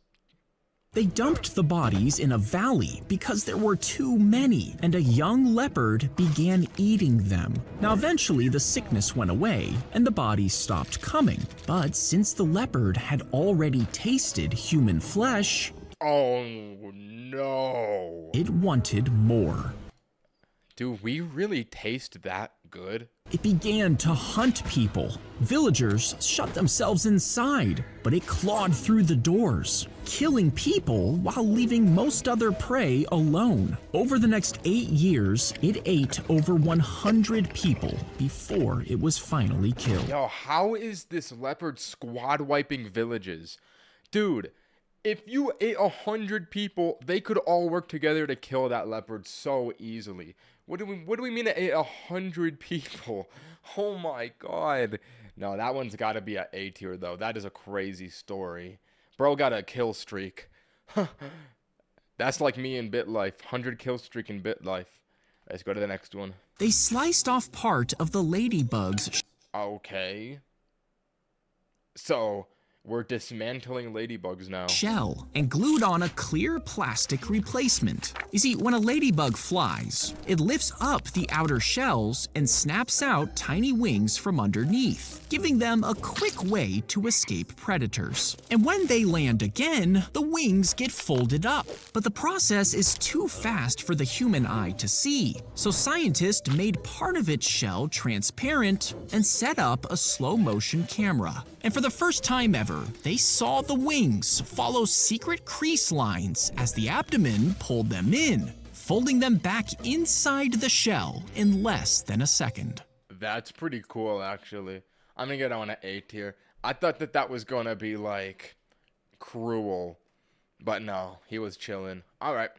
They dumped the bodies in a valley because there were too many, and a young leopard began eating them. Now, eventually, the sickness went away, and the bodies stopped coming. But since the leopard had already tasted human flesh, oh no, it wanted more. Do we really taste that good? It began to hunt people. Villagers shut themselves inside, but it clawed through the doors, killing people while leaving most other prey alone. Over the next 8 years, it ate over 100 people before it was finally killed. Yo, how is this leopard squad wiping villages? Dude, if you ate 100 people, they could all work together to kill that leopard so easily. What do we mean to ate 100 people? Oh my god. No, that one's got to be an A tier though. That is a crazy story. Bro got a kill streak. That's like me in Bit Life. 100 kill streak in Bit Life. Let's go to the next one. They sliced off part of the ladybug's okay. So, we're dismantling ladybugs now. shell and glued on a clear plastic replacement. You see, when a ladybug flies, it lifts up the outer shells and snaps out tiny wings from underneath, giving them a quick way to escape predators. And when they land again, the wings get folded up. But the process is too fast for the human eye to see, so scientists made part of its shell transparent and set up a slow-motion camera. And for the first time ever, they saw the wings follow secret crease lines as the abdomen pulled them in, folding them back inside the shell in less than a second. That's pretty cool, actually. I'm gonna get on an A tier. I thought that was gonna be, like, cruel. But no, he was chilling. Alright,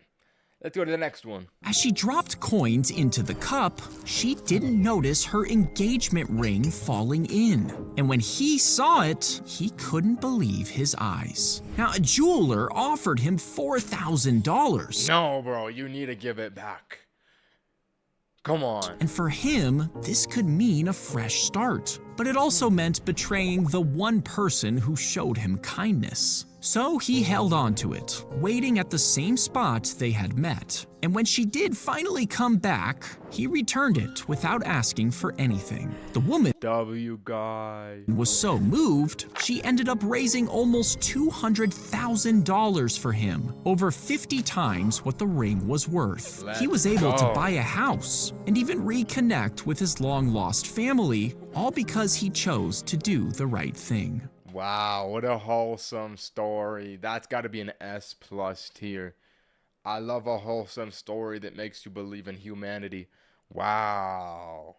let's go to the next one. As she dropped coins into the cup, she didn't notice her engagement ring falling in. And when he saw it, he couldn't believe his eyes. Now, a jeweler offered him $4,000. No, bro, you need to give it back. Come on. And for him, this could mean a fresh start. But it also meant betraying the one person who showed him kindness. So he held on to it, waiting at the same spot they had met. And when she did finally come back, he returned it without asking for anything. The woman was so moved, she ended up raising almost $200,000 for him, over 50 times what the ring was worth. He was able to buy a house and even reconnect with his long-lost family, all because he chose to do the right thing. Wow, what a wholesome story. That's got to be an S+ tier. I love a wholesome story that makes you believe in humanity. Wow.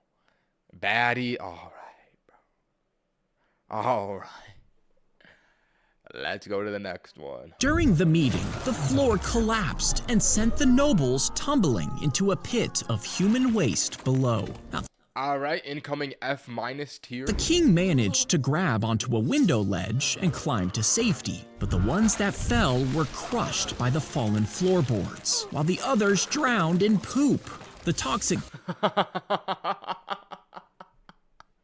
Baddie. All right, bro. All right. Let's go to the next one. During the meeting, the floor collapsed and sent the nobles tumbling into a pit of human waste below. Now, Alright, incoming F- tier. the king managed to grab onto a window ledge and climb to safety, but the ones that fell were crushed by the fallen floorboards, while the others drowned in poop. The toxic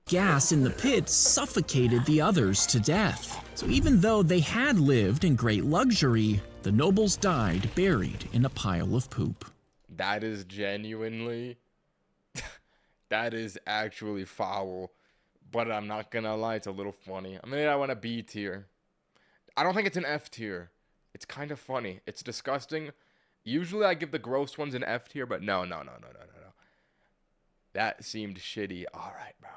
gas in the pit suffocated the others to death. So even though they had lived in great luxury, the nobles died buried in a pile of poop. That is genuinely... that is actually foul. But I'm not gonna lie, it's a little funny. I mean, I want a B tier. I don't think it's an F tier. It's kind of funny. It's disgusting. Usually I give the gross ones an F tier, but no. That seemed shitty. Alright, bro.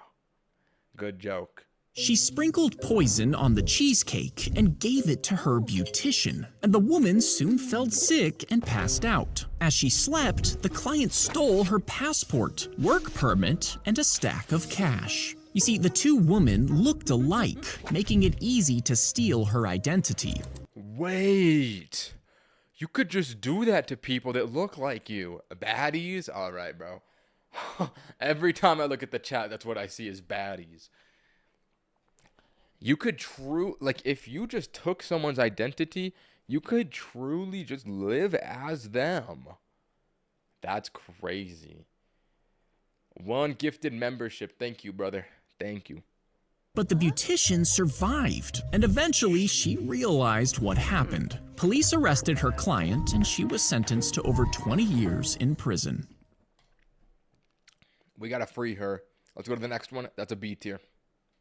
Good joke. She sprinkled poison on the cheesecake and gave it to her beautician, and the woman soon felt sick and passed out. As she slept, the client stole her passport, work permit, and a stack of cash. You see, the two women looked alike, making it easy to steal her identity. Wait. You could just do that to people that look like you. Baddies? Alright, bro. Every time I look at the chat, that's what I see is baddies. You could like, if you just took someone's identity, you could truly just live as them. That's crazy. 1 gifted membership. Thank you, brother. Thank you. But the beautician survived, and eventually she realized what happened. Police arrested her client and she was sentenced to over 20 years in prison. We gotta free her. Let's go to the next one. That's a B tier.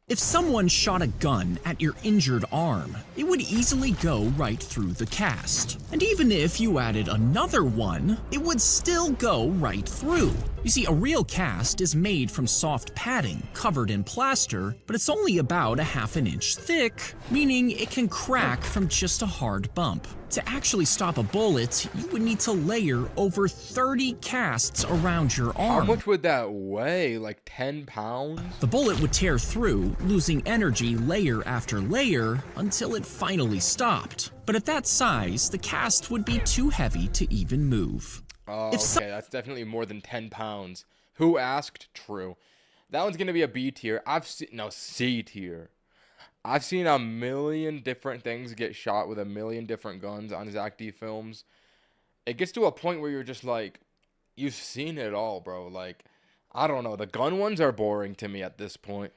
If someone shot a gun at your injured arm, it would easily go right through the cast. And even if you added another one, it would still go right through. You see, a real cast is made from soft padding covered in plaster, but it's only about a half an inch thick, meaning it can crack from just a hard bump. To actually stop a bullet, you would need to layer over 30 casts around your arm. How much would that weigh? Like 10 pounds? The bullet would tear through, losing energy layer after layer until it finally stopped. But at that size, the cast would be too heavy to even move. Oh, okay, that's definitely more than 10 pounds. Who asked? True. That one's gonna be a B tier. C tier. I've seen a million different things get shot with a million different guns on Zack D films. It gets to a point where you're just like, you've seen it all, bro. Like, I don't know. The gun ones are boring to me at this point.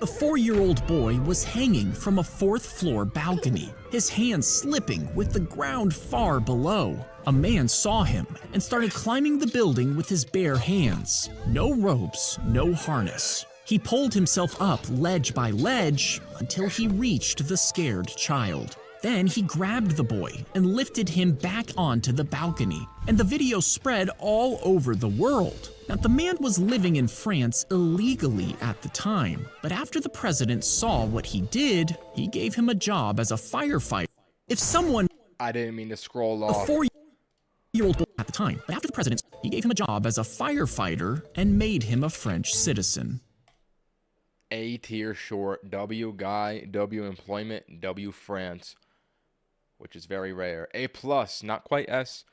A 4-year-old boy was hanging from a 4th-floor balcony, his hands slipping with the ground far below. A man saw him and started climbing the building with his bare hands. No ropes, no harness. He pulled himself up ledge by ledge until he reached the scared child. Then he grabbed the boy and lifted him back onto the balcony, and the video spread all over the world. Now, the man was living in France illegally at the time, but after the president saw what he did, he gave him a job as a firefighter. If someone... I didn't mean to scroll off. A 4-year-old boy at the time, but after the president, he gave him a job as a firefighter and made him a French citizen. A tier short, W guy, W employment, W France, which is very rare. A plus, not quite S,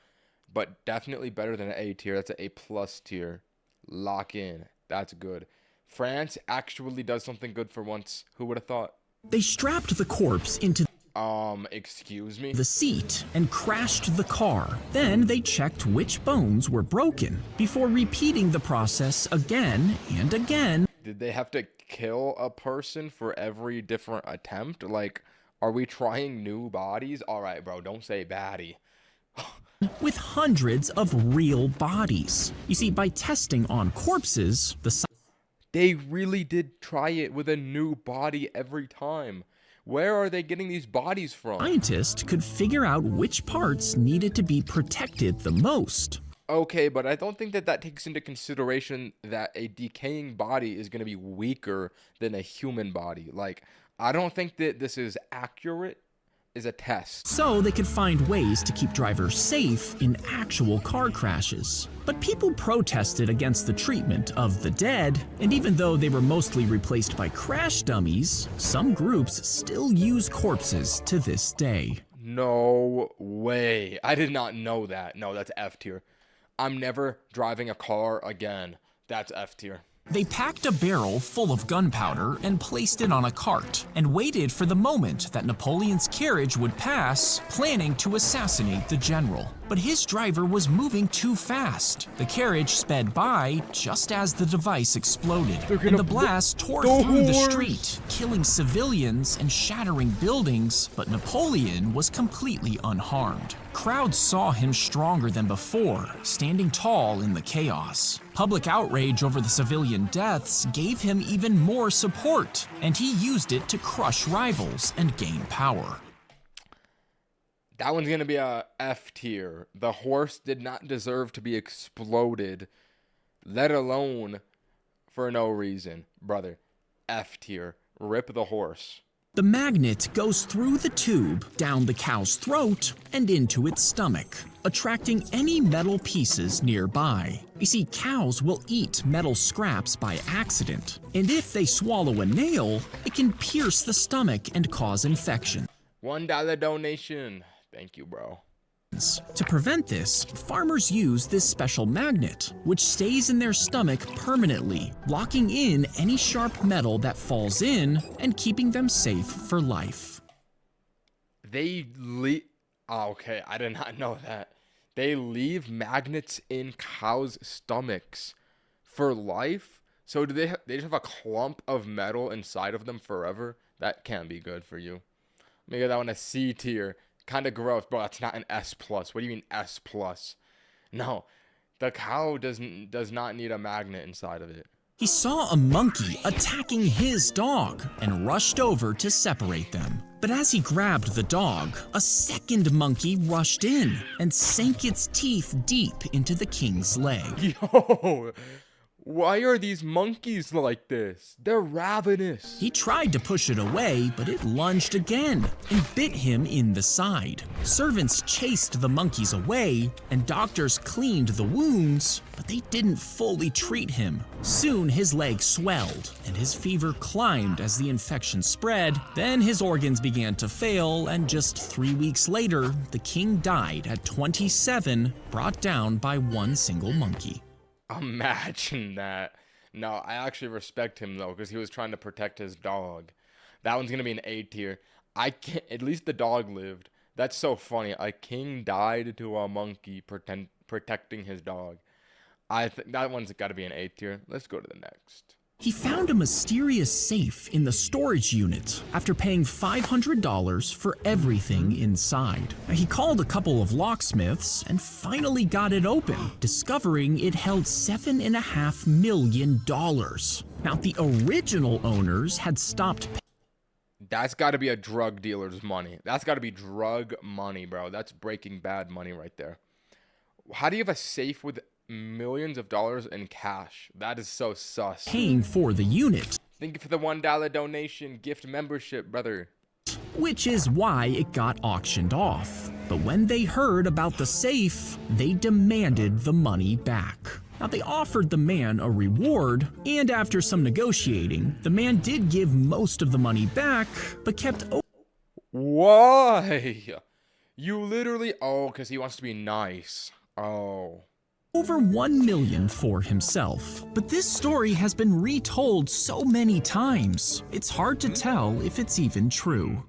but definitely better than an A tier. That's an A plus tier. Lock in. That's good. France actually does something good for once. Who would have thought? They strapped the corpse into excuse me? the seat and crashed the car. Then they checked which bones were broken before repeating the process again and again. Did they have to kill a person for every different attempt? Like, are we trying new bodies? All right, bro, don't say baddie. With hundreds of real bodies. You see, by testing on corpses, they really did try it with a new body every time. Where are they getting these bodies from? Scientists could figure out which parts needed to be protected the most. Okay, but I don't think that takes into consideration that a decaying body is going to be weaker than a human body. Like, I don't think that this is accurate as a test. So they could find ways to keep drivers safe in actual car crashes. But people protested against the treatment of the dead, and even though they were mostly replaced by crash dummies, some groups still use corpses to this day. No way. I did not know that. No, that's F tier. I'm never driving a car again. That's F tier. They packed a barrel full of gunpowder and placed it on a cart and waited for the moment that Napoleon's carriage would pass, planning to assassinate the general. But his driver was moving too fast. The carriage sped by just as the device exploded, and the blast tore through the street, killing civilians and shattering buildings, but Napoleon was completely unharmed. Crowds saw him stronger than before, standing tall in the chaos. Public outrage over the civilian deaths gave him even more support, and he used it to crush rivals and gain power. That one's going to be a F tier. The horse did not deserve to be exploded, let alone for no reason. Brother, F tier. Rip the horse. The magnet goes through the tube, down the cow's throat, and into its stomach, attracting any metal pieces nearby. You see, cows will eat metal scraps by accident, and if they swallow a nail, it can pierce the stomach and cause infection. $1 donation. Thank you, bro. To prevent this, farmers use this special magnet, which stays in their stomach permanently, locking in any sharp metal that falls in and keeping them safe for life. Okay, I did not know that. They leave magnets in cows' stomachs for life? So do they just have a clump of metal inside of them forever? That can't be good for you. Maybe that one a C tier. kind of gross, bro. That's not an S plus. What do you mean S plus? No, the cow does not need a magnet inside of it. He saw a monkey attacking his dog and rushed over to separate them. But as he grabbed the dog, a second monkey rushed in and sank its teeth deep into the king's leg. Yo, why are these monkeys like this? They're ravenous. He tried to push it away, but it lunged again and bit him in the side. Servants chased the monkeys away, and doctors cleaned the wounds, but they didn't fully treat him. Soon his leg swelled, and his fever climbed as the infection spread. Then his organs began to fail, and just 3 weeks later, the king died at 27, brought down by one single monkey. Imagine that. No, I actually respect him though, because he was trying to protect his dog. That one's gonna be an A tier. I can't. At least the dog lived. That's so funny. A king died to a monkey protecting his dog. I think that one's got to be an A tier. Let's go to the next. He found a mysterious safe in the storage unit after paying $500 for everything inside. He called a couple of locksmiths and finally got it open, discovering it held $7.5 million. Now, the original owners had stopped paying. That's got to be a drug dealer's money. That's got to be drug money, bro. That's Breaking Bad money right there. How do you have a safe with millions of dollars in cash? That is so sus. Paying for the unit. Thank you for the $1 donation gift membership, brother. Which is why it got auctioned off. But when they heard about the safe, they demanded the money back. Now, they offered the man a reward, and after some negotiating, the man did give most of the money back, but kept. Why? You literally. Oh, because he wants to be nice. Oh. Over $1 million for himself. But this story has been retold so many times, it's hard to tell if it's even true.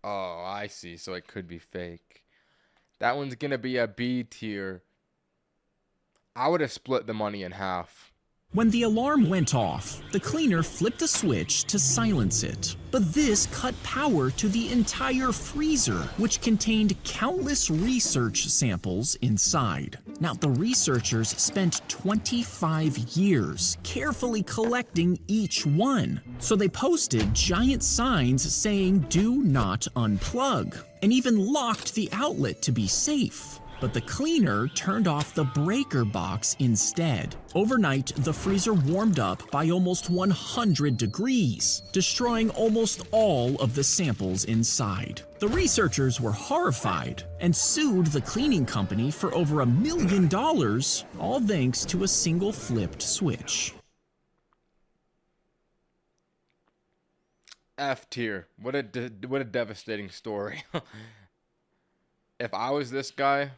Oh, I see. So it could be fake. That one's gonna be a B tier. I would have split the money in half. When the alarm went off, the cleaner flipped a switch to silence it. But this cut power to the entire freezer, which contained countless research samples inside. Now, the researchers spent 25 years carefully collecting each one. So they posted giant signs saying, "Do not unplug," and even locked the outlet to be safe. But the cleaner turned off the breaker box instead. Overnight, the freezer warmed up by almost 100 degrees, destroying almost all of the samples inside. The researchers were horrified and sued the cleaning company for over $1 million, all thanks to a single flipped switch. F tier. What a devastating story. If I was this guy,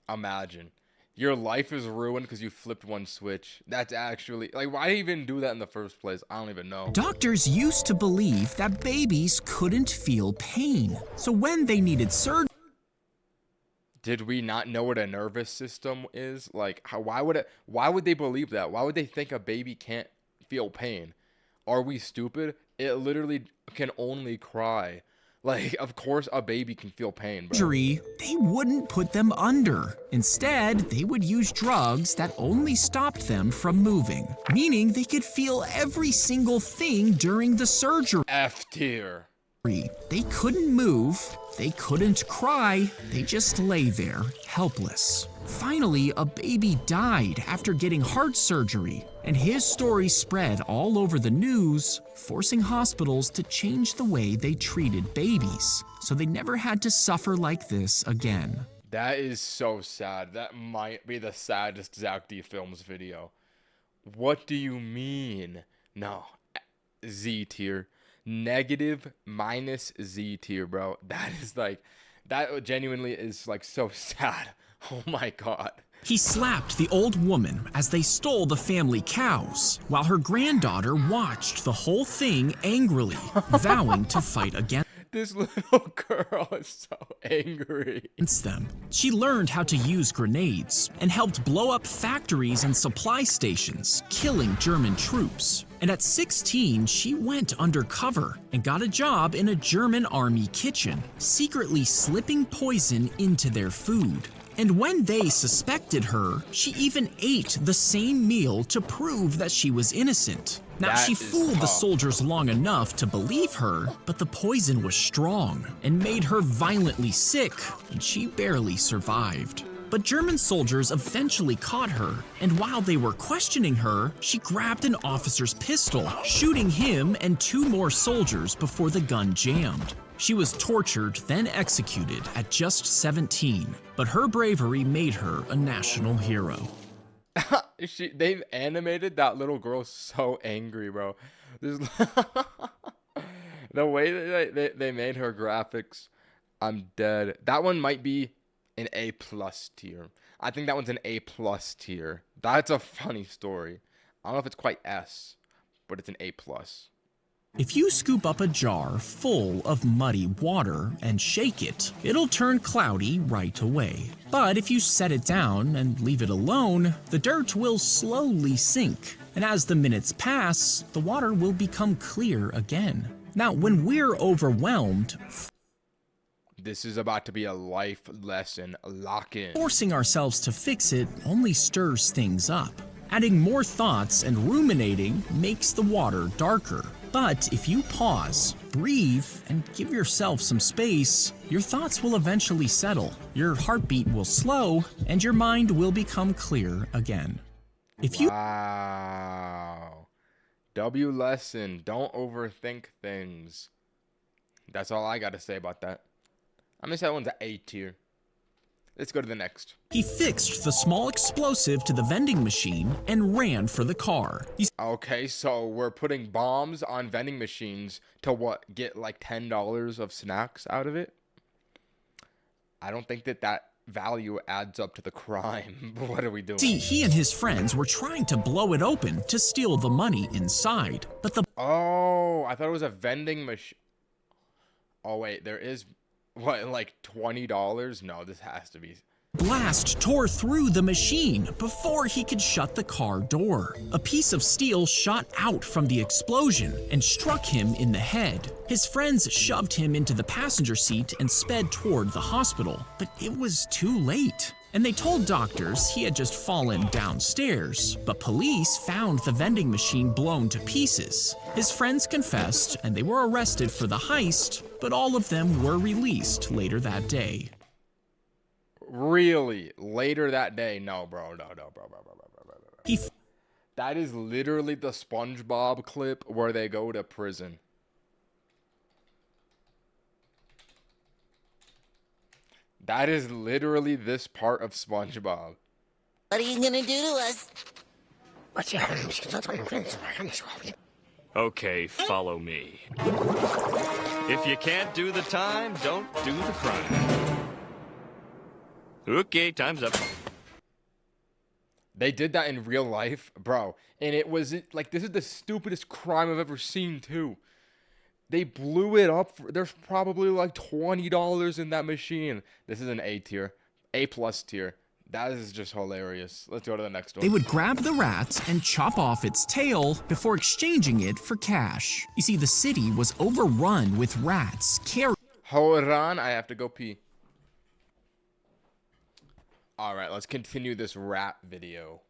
imagine. Your life is ruined because you flipped one switch. That's actually, like, why even do that in the first place? I don't even know. Doctors used to believe that babies couldn't feel pain. So when they needed surgery, did we not know what a nervous system is? Like, why would they believe that? Why would they think a baby can't feel pain? Are we stupid? It literally can only cry. Like, of course a baby can feel pain, bro. They wouldn't put them under. Instead, they would use drugs that only stopped them from moving, meaning they could feel every single thing during the surgery. F tier. They couldn't move, they couldn't cry, they just lay there, helpless. Finally, a baby died after getting heart surgery, and his story spread all over the news, forcing hospitals to change the way they treated babies, so they never had to suffer like this again. That is so sad. That might be the saddest Zack D Films video. What do you mean? No. Z tier. Negative minus Z tier, bro. That is like, that genuinely is like so sad. Oh my god. He slapped the old woman as they stole the family cows, while her granddaughter watched the whole thing angrily, vowing to fight again. This little girl is so angry. Them. She learned how to use grenades and helped blow up factories and supply stations, killing German troops. And at 16, she went undercover and got a job in a German army kitchen, secretly slipping poison into their food. And when they suspected her, she even ate the same meal to prove that she was innocent. Now, That she is fooled the tough. soldiers long enough to believe her, but the poison was strong and made her violently sick, and she barely survived. But German soldiers eventually caught her, and while they were questioning her, she grabbed an officer's pistol, shooting him and 2 more soldiers before the gun jammed. She was tortured, then executed at just 17, but her bravery made her a national hero. They've animated that little girl so angry, bro. This, the way that they made her graphics, I'm dead. That one might be an A+ tier. I think that one's an A+ tier. That's a funny story. I don't know if it's quite S, but it's an A+. If you scoop up a jar full of muddy water and shake it, it'll turn cloudy right away. But if you set it down and leave it alone, the dirt will slowly sink. And as the minutes pass, the water will become clear again. Now, when we're overwhelmed, This is about to be a life lesson. Lock in. forcing ourselves to fix it only stirs things up. Adding more thoughts and ruminating makes the water darker. But if you pause, breathe, and give yourself some space, your thoughts will eventually settle, your heartbeat will slow, and your mind will become clear again. If you Wow. W lesson. Don't overthink things. That's all I got to say about that. I'm going to say that one's an A tier. Let's go to the next. He fixed the small explosive to the vending machine and ran for the car. Okay, so we're putting bombs on vending machines to what? Get like $10 of snacks out of it? I don't think that value adds up to the crime. What are we doing? See, he and his friends were trying to blow it open to steal the money inside, but the Oh, I thought it was a vending machine. Oh, wait, there is, what, like $20? No, this has to be. blast tore through the machine before he could shut the car door. A piece of steel shot out from the explosion and struck him in the head. His friends shoved him into the passenger seat and sped toward the hospital, but it was too late. And they told doctors he had just fallen downstairs, but police found the vending machine blown to pieces. His friends confessed and they were arrested for the heist, but all of them were released later that day. Really? Later that day? No, bro. No, bro. That is literally the SpongeBob clip where they go to prison. That is literally this part of SpongeBob. What are you gonna do to us? Okay, follow me. If you can't do the time, don't do the crime. Okay, time's up. They did that in real life, bro. And it was like, this is the stupidest crime I've ever seen, too. They blew it up. There's probably like $20 in that machine. This is an A tier. A+ tier. That is just hilarious. Let's go to the next one. They would grab the rat and chop off its tail before exchanging it for cash. You see, the city was overrun with rats Hold on, I have to go pee. Alright, let's continue this rat video.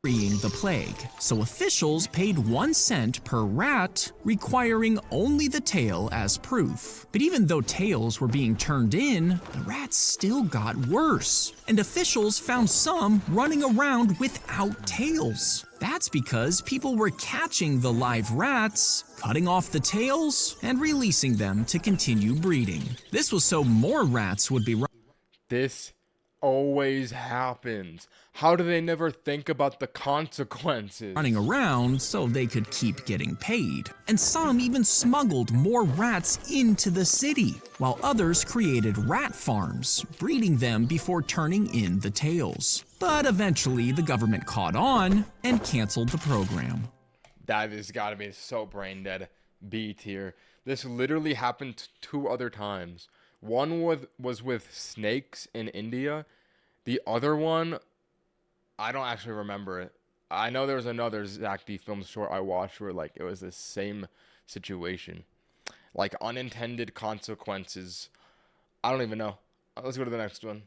carrying the plague, so officials paid 1 cent per rat, requiring only the tail as proof. But even though tails were being turned in, the rats still got worse, and officials found some running around without tails. That's because people were catching the live rats, cutting off the tails, and releasing them to continue breeding. This was so more rats would be This always happens. How do they never think about the consequences? running around so they could keep getting paid. And some even smuggled more rats into the city, while others created rat farms, breeding them before turning in the tails. But eventually the government caught on and canceled the program. That has got to be so brain dead. B tier. This literally happened 2 other times. One was with snakes in India. The other one, I don't actually remember it. I know there was another Zack D film short I watched where like it was the same situation. Like unintended consequences. I don't even know. Let's go to the next one.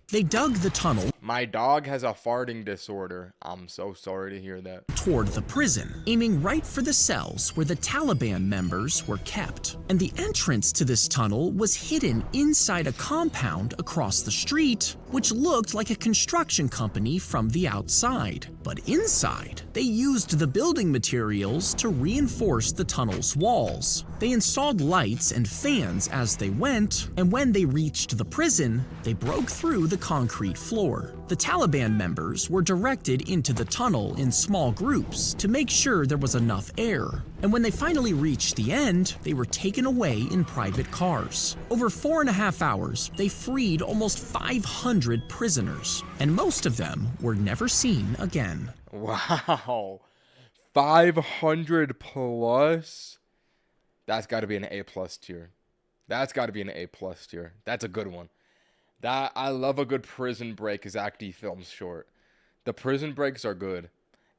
They dug the tunnel My dog has a farting disorder. I'm so sorry to hear that. toward the prison, aiming right for the cells where the Taliban members were kept. And the entrance to this tunnel was hidden inside a compound across the street, which looked like a construction company from the outside. But inside, they used the building materials to reinforce the tunnel's walls. They installed lights and fans as they went, and when they reached the prison, they broke through the concrete floor. The Taliban members were directed into the tunnel in small groups to make sure there was enough air. And when they finally reached the end, they were taken away in private cars. Over 4.5 hours, they freed almost 500 prisoners, and most of them were never seen again. Wow. 500 plus? That's got to be an A plus tier. That's got to be an A plus tier. That's a good one. That I love a good prison break Zack D films short. The prison breaks are good.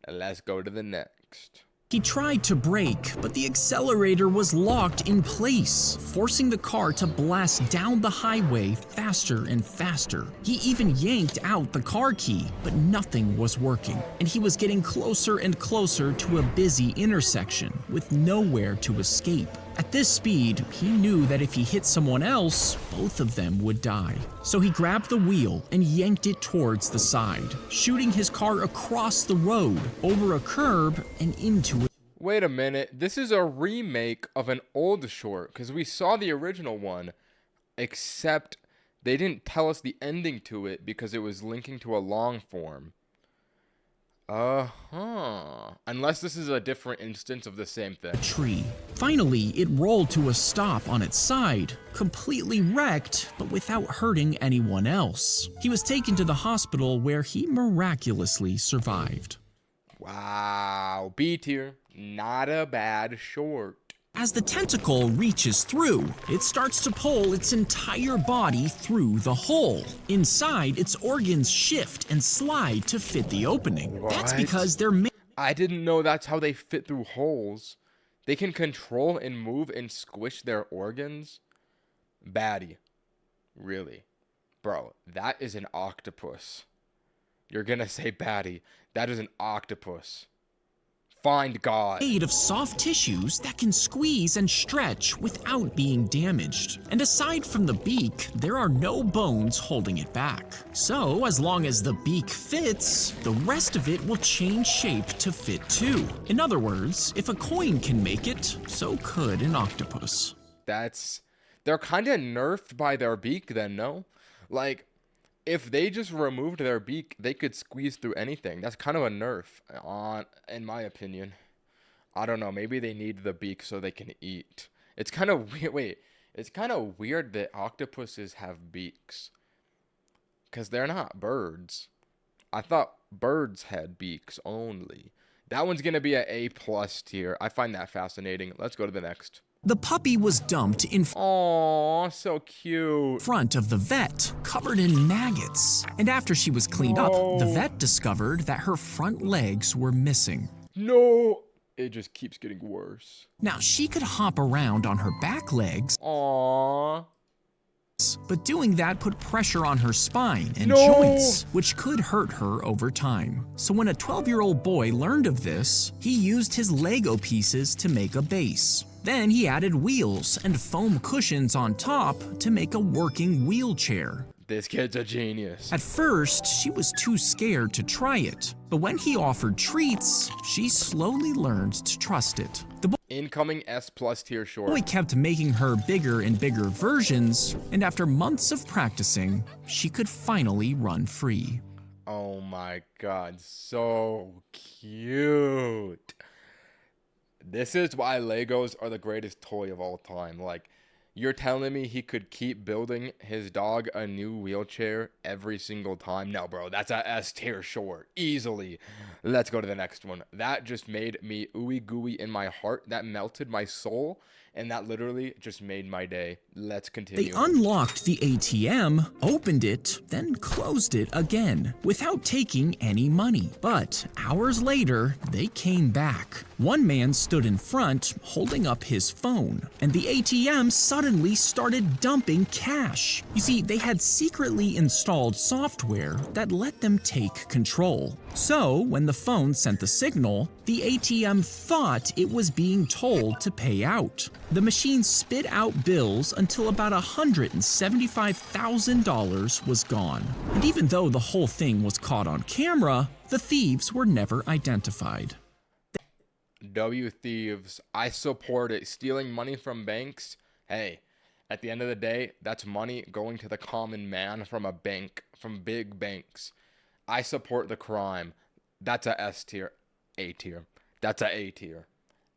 Let's go to the next. He tried to brake, but the accelerator was locked in place, forcing the car to blast down the highway faster and faster. He even yanked out the car key, but nothing was working, and he was getting closer and closer to a busy intersection with nowhere to escape. At this speed, he knew that if he hit someone else, both of them would die. So he grabbed the wheel and yanked it towards the side, shooting his car across the road, over a curb, and into it. Wait a minute. This is a remake of an old short, because we saw the original one, except they didn't tell us the ending to it because it was linking to a long form. Unless this is a different instance of the same thing. Tree. Finally, it rolled to a stop on its side, completely wrecked, but without hurting anyone else. He was taken to the hospital where he miraculously survived. Wow. B tier. Not a bad short. As the tentacle reaches through, it starts to pull its entire body through the hole. Inside, its organs shift and slide to fit the opening. That's because they're made. I didn't know that's how they fit through holes. They can control and move and squish their organs. Baddie. Really. Bro, that is an octopus. You're gonna say baddie. That is an octopus. Find God. Made of soft tissues that can squeeze and stretch without being damaged. And aside from the beak, there are no bones holding it back. So, as long as the beak fits, the rest of it will change shape to fit too. In other words, if a coin can make it, so could an octopus. They're kind of nerfed by their beak then, no? Like, if they just removed their beak, they could squeeze through anything. That's kind of a nerf, in my opinion. I don't know. Maybe they need the beak so they can eat. It's kind of weird. Wait, it's kind of weird that octopuses have beaks. Because they're not birds. I thought birds had beaks only. That one's going to be an A plus tier. I find that fascinating. Let's go to the next. The puppy was dumped in so cute. front of the vet, covered in maggots. And after she was cleaned up, the vet discovered that her front legs were missing. No! It just keeps getting worse. Now, she could hop around on her back legs. Aww. But doing that put pressure on her spine and joints, which could hurt her over time. So when a 12-year-old boy learned of this, he used his Lego pieces to make a base. Then he added wheels and foam cushions on top to make a working wheelchair. This kid's a genius. At first, she was too scared to try it, but when he offered treats, she slowly learned to trust it. The Incoming S plus tier short. boy kept making her bigger and bigger versions, and after months of practicing, she could finally run free. Oh my god, so cute. This is why Legos are the greatest toy of all time. Like, you're telling me he could keep building his dog a new wheelchair every single time? No, bro, that's a S tier short. Easily. Let's go to the next one. That just made me ooey gooey in my heart. That melted my soul. And that literally just made my day. Let's They continue. unlocked the ATM, opened it, then closed it again, without taking any money. But hours later, they came back. One man stood in front, holding up his phone, and the ATM suddenly started dumping cash. You see, they had secretly installed software that let them take control. So, when the phone sent the signal, the ATM thought it was being told to pay out. The machine spit out bills until about $175,000 was gone. And even though the whole thing was caught on camera, the thieves were never identified. W thieves, I support it. Stealing money from banks, hey, at the end of the day, that's money going to the common man from a bank, from big banks. I support the crime. That's a S tier. A tier. That's a A tier.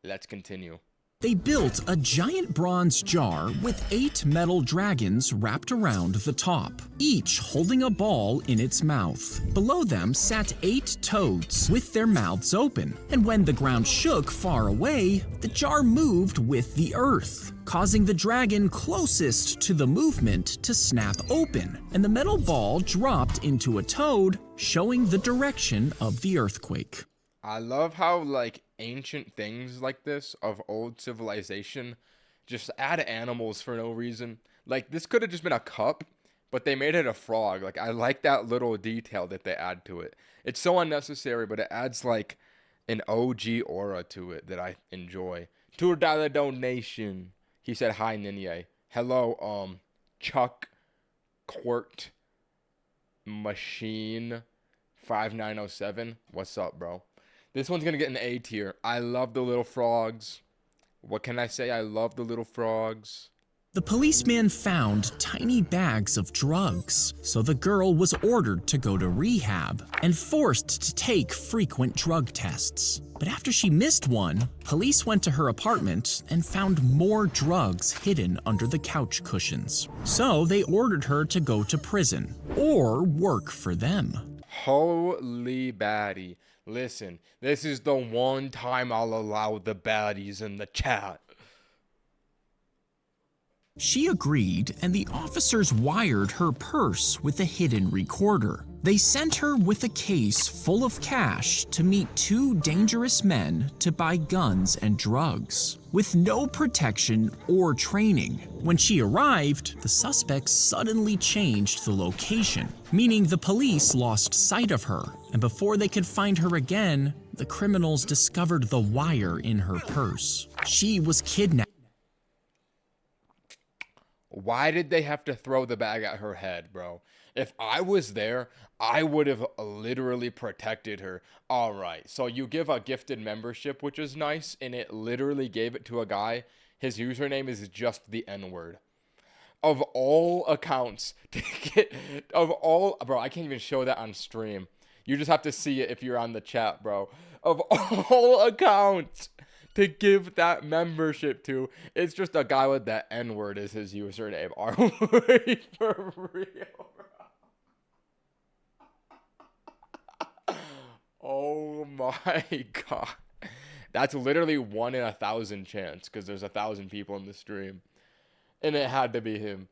Let's continue. They built a giant bronze jar with 8 metal dragons wrapped around the top, each holding a ball in its mouth. Below them sat 8 toads with their mouths open, and when the ground shook far away, the jar moved with the earth, causing the dragon closest to the movement to snap open, and the metal ball dropped into a toad, showing the direction of the earthquake. I love how, like, ancient things like this of old civilization just add animals for no reason. Like, this could have just been a cup, but they made it a frog. Like, I like that little detail that they add to it. It's so unnecessary, but it adds, like, an OG aura to it that I enjoy. $2 donation. He said, hi, Ninye. Hello, Chuck Court Machine 5907. What's up, bro? This one's gonna get an A tier. I love the little frogs. What can I say? I love the little frogs. The policeman found tiny bags of drugs, so the girl was ordered to go to rehab and forced to take frequent drug tests. But after she missed one, police went to her apartment and found more drugs hidden under the couch cushions. So they ordered her to go to prison or work for them. Holy baddie. Listen, this is the one time I'll allow the baddies in the chat. She agreed, and the officers wired her purse with a hidden recorder. They sent her with a case full of cash to meet 2 dangerous men to buy guns and drugs, with no protection or training. When she arrived, the suspects suddenly changed the location, meaning the police lost sight of her, and before they could find her again, the criminals discovered the wire in her purse. She was kidnapped. Why did they have to throw the bag at her head, bro? If I was there, I would have literally protected her. All right, so you give a gifted membership, which is nice, and it literally gave it to a guy. His username is just the N-word. Of all accounts, bro, I can't even show that on stream. You just have to see it if you're on the chat, bro. Of all accounts to give that membership to, it's just a guy with that N-word as his username. Are we for real? Oh my god. That's literally 1 in 1,000 chance, because there's 1,000 people in the stream. And it had to be him.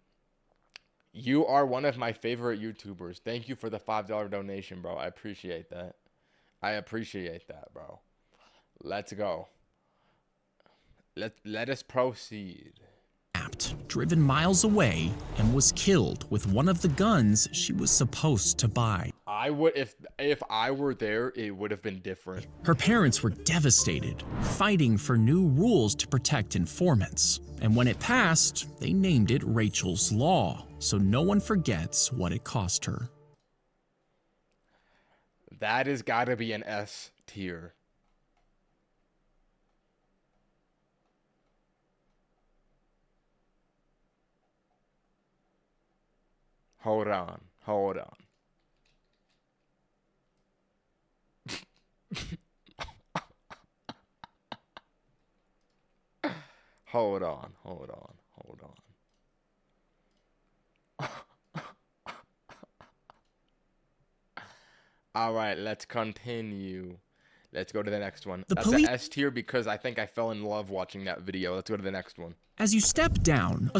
You are one of my favorite YouTubers. Thank you for the $5 donation, bro. I appreciate that. I appreciate that, bro. Let's go. Let us proceed. Driven miles away, and was killed with one of the guns she was supposed to buy. I would, if I were there, it would have been different. Her parents were devastated, fighting for new rules to protect informants. And when it passed, they named it Rachel's Law, so no one forgets what it cost her. That has got to be an S tier. Hold on. Hold on. Hold on. Hold on. Hold on. All right, let's continue. Let's go to the next one. The That's an S tier because I think I fell in love watching that video. Let's go to the next one. As you step down,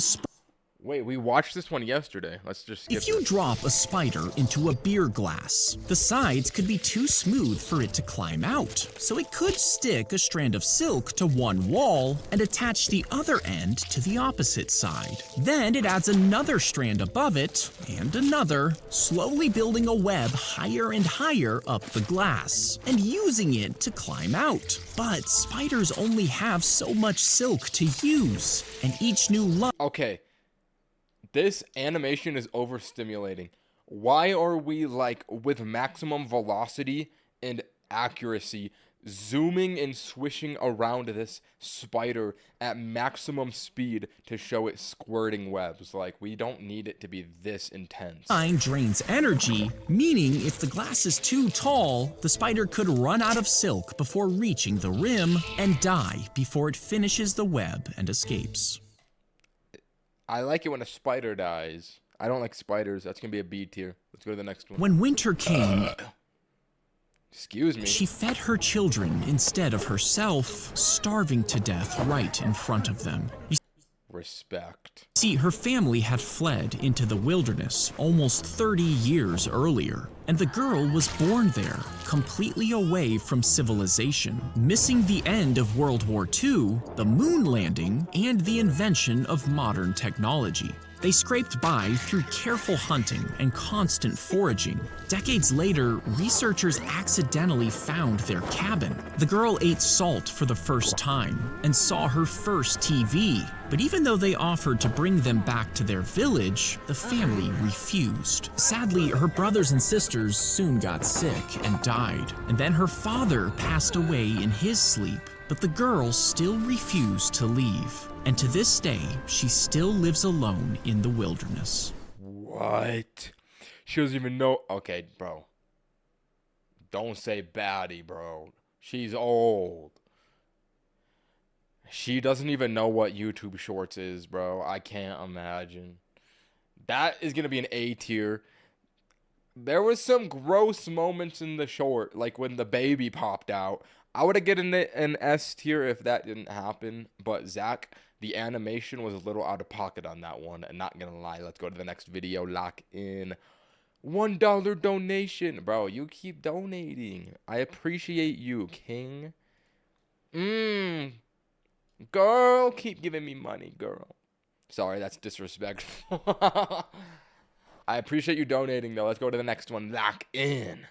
Wait, we watched this one yesterday. Let's just skip if you this. drop a spider into a beer glass, the sides could be too smooth for it to climb out. So it could stick a strand of silk to one wall and attach the other end to the opposite side. Then it adds another strand above it and another, slowly building a web higher and higher up the glass and using it to climb out. But spiders only have so much silk to use, and each new Okay. This animation is overstimulating. Why are we like with maximum velocity and accuracy zooming and swishing around this spider at maximum speed to show it squirting webs? Like, we don't need it to be this intense. line drains energy, meaning if the glass is too tall, the spider could run out of silk before reaching the rim and die before it finishes the web and escapes. I like it when a spider dies. I don't like spiders. That's gonna be a B tier. Let's go to the next one. When winter came, excuse me, she fed her children instead of herself, starving to death right in front of them. Respect. See, her family had fled into the wilderness almost 30 years earlier, and the girl was born there, completely away from civilization, missing the end of World War II, the moon landing, and the invention of modern technology. They scraped by through careful hunting and constant foraging. Decades later, researchers accidentally found their cabin. The girl ate salt for the first time and saw her first TV. But even though they offered to bring them back to their village, the family refused. Sadly, her brothers and sisters soon got sick and died. And then her father passed away in his sleep. But the girl still refused to leave. And to this day, she still lives alone in the wilderness. What? She doesn't even know. Okay, bro. Don't say baddie, bro. She's old. She doesn't even know what YouTube Shorts is, bro. I can't imagine. That is going to be an A tier. There was some gross moments in the short, like when the baby popped out. I would have given it an S tier if that didn't happen. But Zack, the animation was a little out of pocket on that one. And not gonna lie, let's go to the next video. Lock in. $1 donation. Bro, you keep donating. I appreciate you, king. Girl, keep giving me money, girl. Sorry, that's disrespectful. I appreciate you donating, though. Let's go to the next one. Lock in.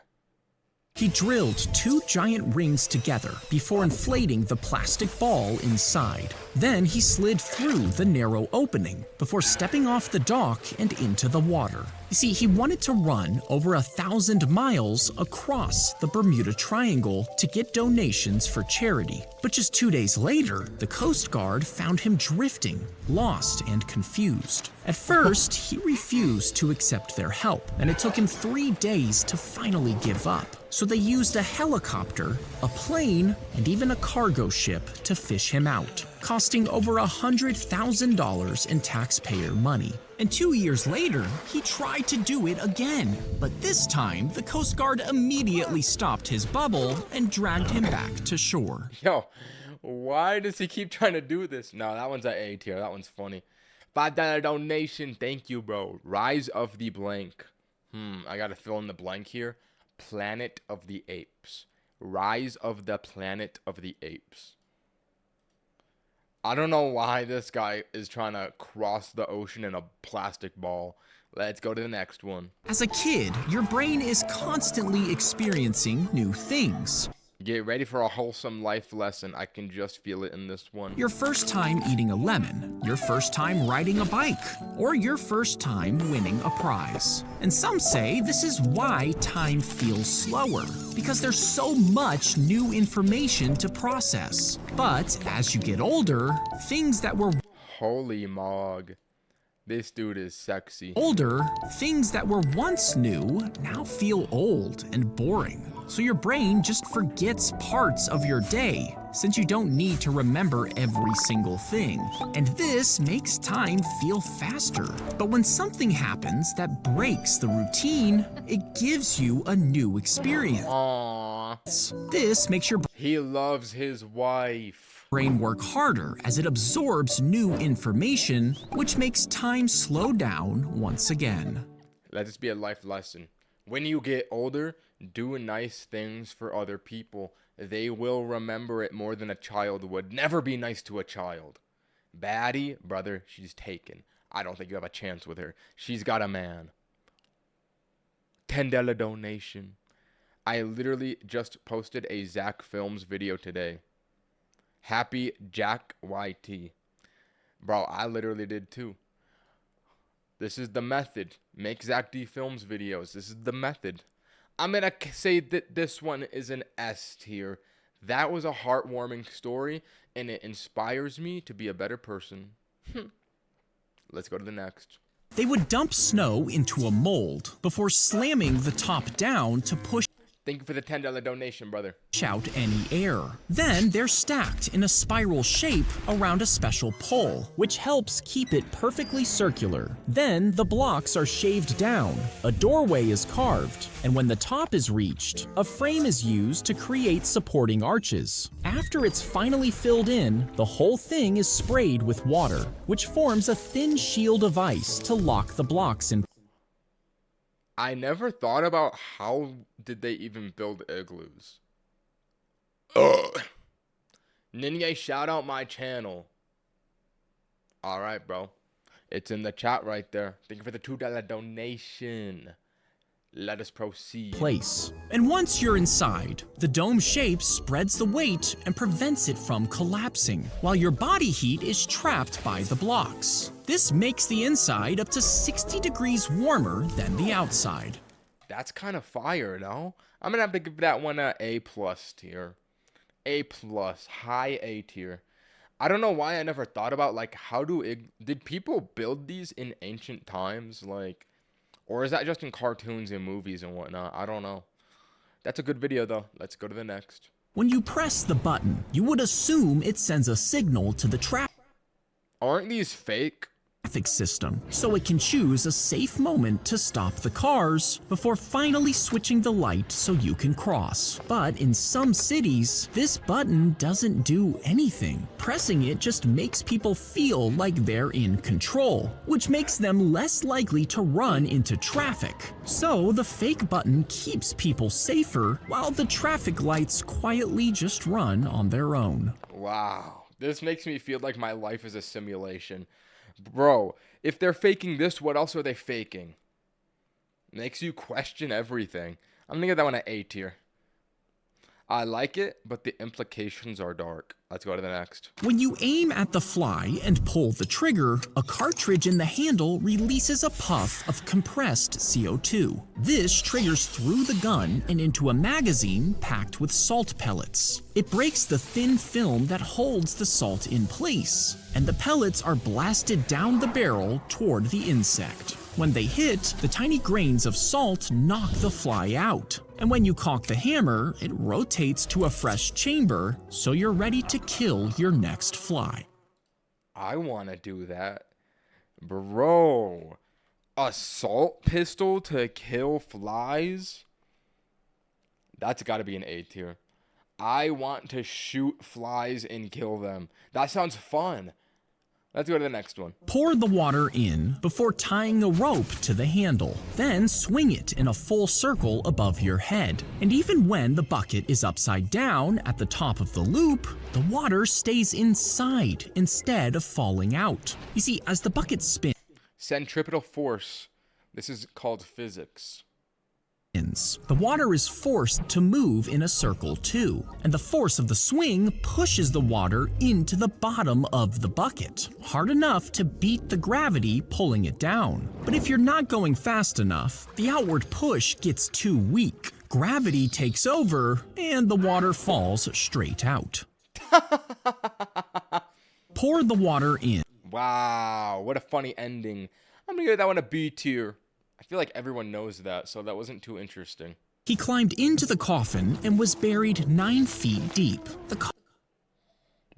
He drilled 2 giant rings together before inflating the plastic ball inside. Then he slid through the narrow opening before stepping off the dock and into the water. You see, he wanted to run over 1,000 miles across the Bermuda Triangle to get donations for charity. But just 2 days later, the Coast Guard found him drifting, lost and confused. At first, he refused to accept their help, and it took him 3 days to finally give up. So they used a helicopter, a plane, and even a cargo ship to fish him out, costing over $100,000 in taxpayer money. And 2 years later, he tried to do it again. But this time, the Coast Guard immediately stopped his bubble and dragged him back to shore. Yo, why does he keep trying to do this? No, that one's an A tier. That one's funny. $5 donation. Thank you, bro. Rise of the blank. I gotta fill in the blank here. Planet of the Apes. Rise of the Planet of the Apes. I don't know why this guy is trying to cross the ocean in a plastic ball. Let's go to the next one. As a kid, your brain is constantly experiencing new things. Get ready for a wholesome life lesson. I can just feel it in this one. Your first time eating a lemon, your first time riding a bike, or your first time winning a prize. And some say this is why time feels slower, because there's so much new information to process. But as you get older, things that were Holy mog. This dude is sexy. Older, things that were once new now feel old and boring. So your brain just forgets parts of your day, since you don't need to remember every single thing. And this makes time feel faster. But when something happens that breaks the routine, it gives you a new experience. Aww. This makes your He loves his wife. brain work harder as it absorbs new information, which makes time slow down once again. Let this be a life lesson. When you get older, do nice things for other people. They will remember it more than a child would. Never be nice to a child. Baddie, brother, she's taken. I don't think you have a chance with her. She's got a man. $10 donation. I literally just posted a Zack Films video today. Happy Jack YT. Bro, I literally did too. This is the method. Make Zack D Films videos. This is the method. I'm going to say that this one is an S tier. That was a heartwarming story, and it inspires me to be a better person. Let's go to the next. They would dump snow into a mold before slamming the top down to push Thank you for the $10 donation, brother. out any air. Then they're stacked in a spiral shape around a special pole, which helps keep it perfectly circular. Then the blocks are shaved down, a doorway is carved, and when the top is reached, a frame is used to create supporting arches. After it's finally filled in, the whole thing is sprayed with water, which forms a thin shield of ice to lock the blocks in. I never thought about how did they even build igloos. Ugh. Ninja, shout out my channel. Alright, bro. It's in the chat right there. Thank you for the $2 donation. Let us proceed. Place. And once you're inside, the dome shape spreads the weight and prevents it from collapsing, while your body heat is trapped by the blocks. This makes the inside up to 60 degrees warmer than the outside. That's kind of fire, no? I'm gonna have to give that one a A+ tier. A+, high A tier. I don't know why I never thought about, like, did people build these in ancient times? Like, or is that just in cartoons and movies and whatnot? I don't know. That's a good video, though. Let's go to the next. When you press the button, you would assume it sends a signal to the Aren't these fake? traffic system, so it can choose a safe moment to stop the cars before finally switching the light so you can cross. But in some cities, this button doesn't do anything. Pressing it just makes people feel like they're in control, which makes them less likely to run into traffic. So the fake button keeps people safer while the traffic lights quietly just run on their own. Wow. This makes me feel like my life is a simulation. Bro, if they're faking this, what else are they faking? Makes you question everything. I'm gonna give that one an A tier. I like it, but the implications are dark. Let's go to the next. When you aim at the fly and pull the trigger, a cartridge in the handle releases a puff of compressed CO2. This triggers through the gun and into a magazine packed with salt pellets. It breaks the thin film that holds the salt in place, and the pellets are blasted down the barrel toward the insect. When they hit, the tiny grains of salt knock the fly out. And when you cock the hammer, it rotates to a fresh chamber, so you're ready to kill your next fly. I want to do that. Bro, a salt pistol to kill flies? That's got to be an A tier. I want to shoot flies and kill them. That sounds fun. Let's go to the next one. Pour the water in before tying a rope to the handle. Then swing it in a full circle above your head. And even when the bucket is upside down at the top of the loop, the water stays inside instead of falling out. You see, as the bucket spins, Centripetal force. This is called physics. the water is forced to move in a circle too, and the force of the swing pushes the water into the bottom of the bucket, hard enough to beat the gravity pulling it down. But if you're not going fast enough, the outward push gets too weak. Gravity takes over, and the water falls straight out. Pour the water in. Wow, what a funny ending. I'm gonna give that one a B tier. I feel like everyone knows that, so that wasn't too interesting. He climbed into the coffin and was buried 9 feet deep. The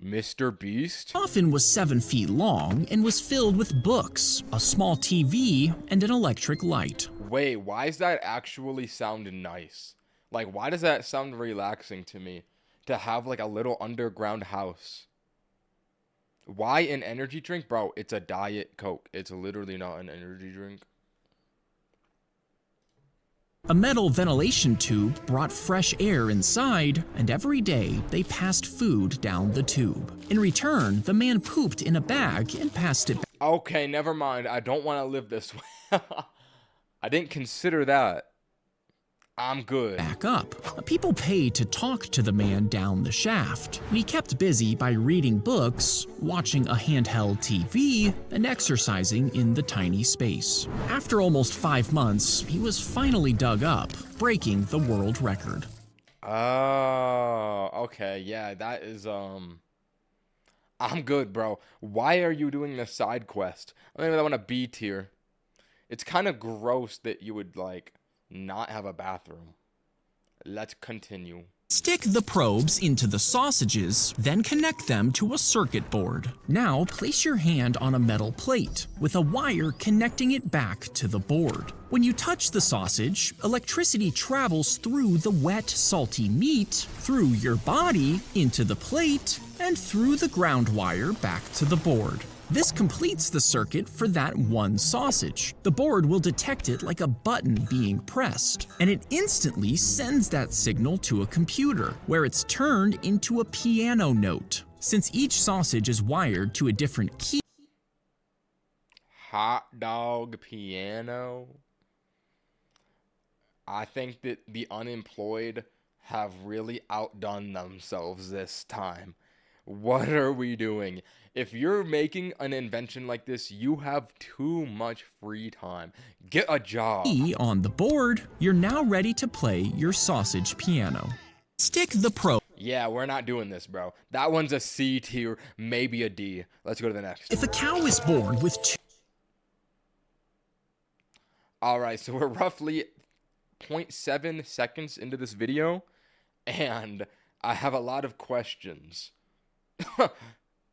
Mr. Beast? coffin was 7 feet long and was filled with books, a small TV, and an electric light. Wait, why does that actually sound nice? Like, why does that sound relaxing to me? To have like a little underground house. Why an energy drink? Bro, it's a Diet Coke. It's literally not an energy drink. A metal ventilation tube brought fresh air inside, and every day they passed food down the tube. In return, the man pooped in a bag and passed it back. Okay, never mind. I don't want to live this way. I didn't consider that. I'm good. Back up. People paid to talk to the man down the shaft, and he kept busy by reading books, watching a handheld TV, and exercising in the tiny space. After almost 5 months, he was finally dug up, breaking the world record. Oh, okay. Yeah, that is, I'm good, bro. Why are you doing this side quest? I mean, I want a B tier. It's kind of gross that you would, like, not have a bathroom. Let's continue. Stick the probes into the sausages, then connect them to a circuit board. Now place your hand on a metal plate, with a wire connecting it back to the board. When you touch the sausage, electricity travels through the wet, salty meat, through your body, into the plate, and through the ground wire back to the board. This completes the circuit for that one sausage. The board will detect it like a button being pressed, and it instantly sends that signal to a computer, where it's turned into a piano note. Since each sausage is wired to a different key. Hot dog piano. I think that the unemployed have really outdone themselves this time. What are we doing? If you're making an invention like this, you have too much free time. Get a job. On the board, you're now ready to play your sausage piano. Stick the probe. Yeah, we're not doing this, bro. That one's a C tier, maybe a D. Let's go to the next. If a cow is born with two... Alright, so we're roughly 0.7 seconds into this video, and I have a lot of questions.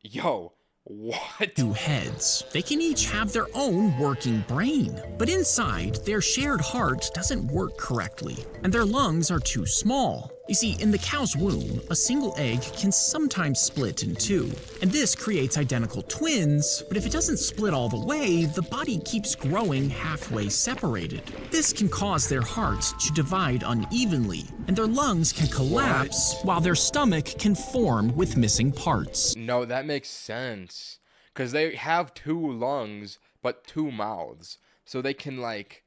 Yo, what? Two heads. They can each have their own working brain, but inside, their shared heart doesn't work correctly, and their lungs are too small. You see, in the cow's womb, a single egg can sometimes split in two, and this creates identical twins, but if it doesn't split all the way, the body keeps growing halfway separated. This can cause their hearts to divide unevenly, and their lungs can collapse, while their stomach can form with missing parts. No, that makes sense, because they have 2 lungs, but 2 mouths, so they can, like,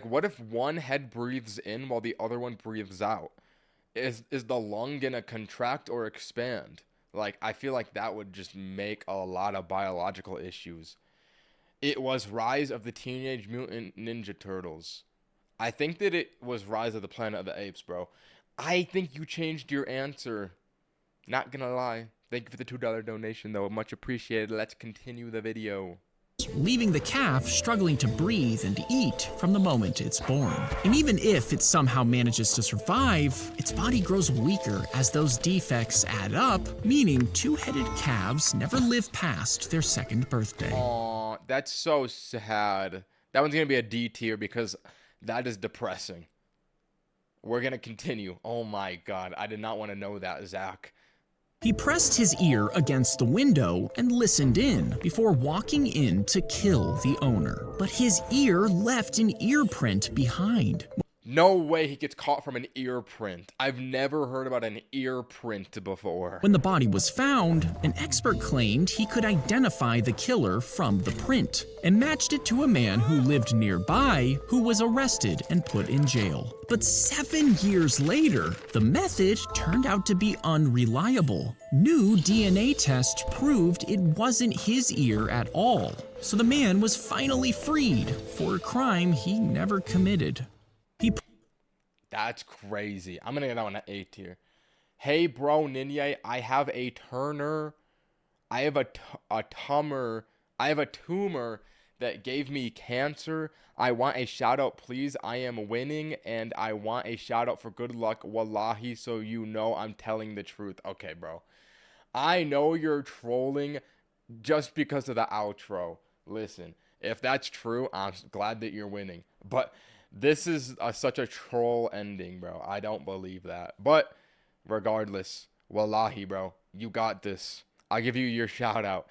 what if one head breathes in while the other one breathes out? Is the lung gonna contract or expand? Like, I feel like that would just make a lot of biological issues. It was Rise of the Teenage Mutant Ninja Turtles. I think that it was Rise of the Planet of the Apes, bro. I think you changed your answer. Not gonna lie. Thank you for the $2 donation, though. Much appreciated. Let's continue the video. Leaving the calf struggling to breathe and eat from the moment it's born. And even if it somehow manages to survive, its body grows weaker as those defects add up, meaning two-headed calves never live past their 2nd birthday. Aw, that's so sad. That one's gonna be a D tier because that is depressing. We're gonna continue. Oh my god, I did not want to know that, Zack. He pressed his ear against the window and listened in before walking in to kill the owner. But his ear left an ear print behind. No way he gets caught from an ear print. I've never heard about an ear print before. When the body was found, an expert claimed he could identify the killer from the print and matched it to a man who lived nearby who was arrested and put in jail. But 7 years later, the method turned out to be unreliable. New DNA tests proved it wasn't his ear at all. So the man was finally freed for a crime he never committed. That's crazy. I'm gonna get that one at A tier. Hey, bro, Ninja, I have a Turner. I have a tumor. I have a tumor that gave me cancer. I want a shout out, please. I am winning, and I want a shout out for good luck, wallahi, so you know I'm telling the truth. Okay, bro. I know you're trolling just because of the outro. Listen, if that's true, I'm glad that you're winning. But This is such a troll ending, bro. I don't believe that. But regardless, wallahi, bro, you got this. I'll give you your shout out.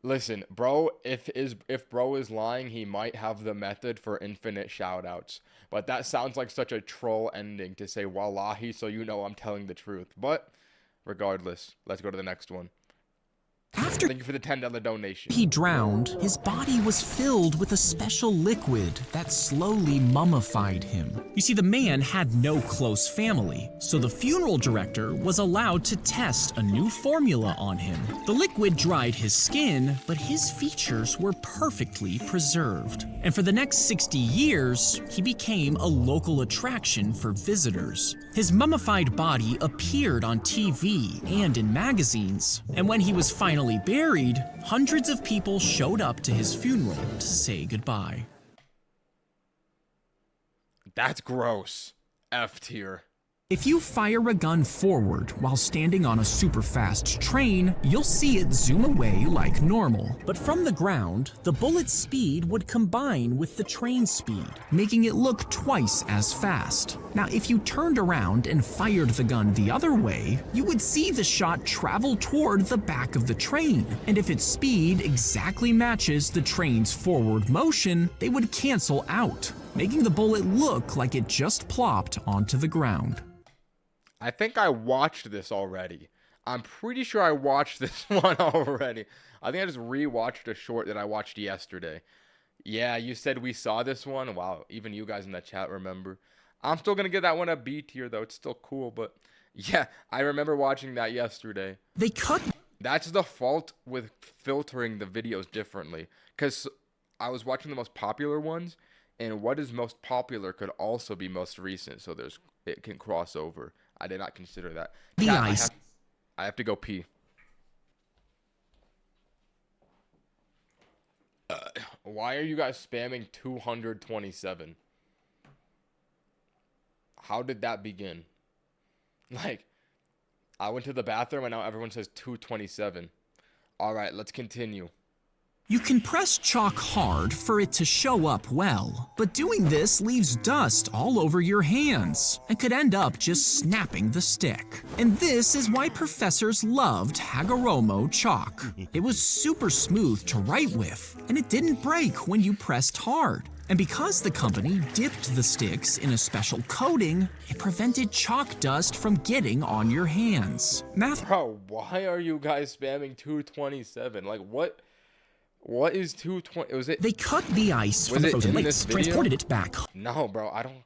Listen, bro, if bro is lying, he might have the method for infinite shoutouts. But that sounds like such a troll ending to say wallahi, so you know I'm telling the truth. But regardless, let's go to the next one. Thank you for the $10 donation. He drowned, his body was filled with a special liquid that slowly mummified him. You see, the man had no close family, so the funeral director was allowed to test a new formula on him. The liquid dried his skin, but his features were perfectly preserved. And for the next 60 years, he became a local attraction for visitors. His mummified body appeared on TV and in magazines, and when he was finally buried, hundreds of people showed up to his funeral to say goodbye. That's gross. F tier. If you fire a gun forward while standing on a super fast train, you'll see it zoom away like normal. But from the ground, the bullet's speed would combine with the train speed, making it look twice as fast. Now, if you turned around and fired the gun the other way, you would see the shot travel toward the back of the train. And if its speed exactly matches the train's forward motion, they would cancel out, making the bullet look like it just plopped onto the ground. I think I watched this already. I'm pretty sure I watched this one already. I think I just rewatched a short that I watched yesterday. Yeah, you said we saw this one. Wow, even you guys in the chat remember. I'm still going to give that one a B tier, though. It's still cool, but yeah, I remember watching that yesterday. They cut... That's the fault with filtering the videos differently, because I was watching the most popular ones, and what is most popular could also be most recent, so it can cross over. I did not consider that. I have to go pee. Why are you guys spamming 227? How did that begin? Like, I went to the bathroom and now everyone says 227. All right, let's continue. You can press chalk hard for it to show up well, but doing this leaves dust all over your hands and could end up just snapping the stick. And this is why professors loved Hagoromo chalk. It was super smooth to write with, and it didn't break when you pressed hard. And because the company dipped the sticks in a special coating, it prevented chalk dust from getting on your hands. Bro, why are you guys spamming 227? Like, what What is 220? Was it? They cut the ice from the frozen lakes, transported it back. No, bro, I don't.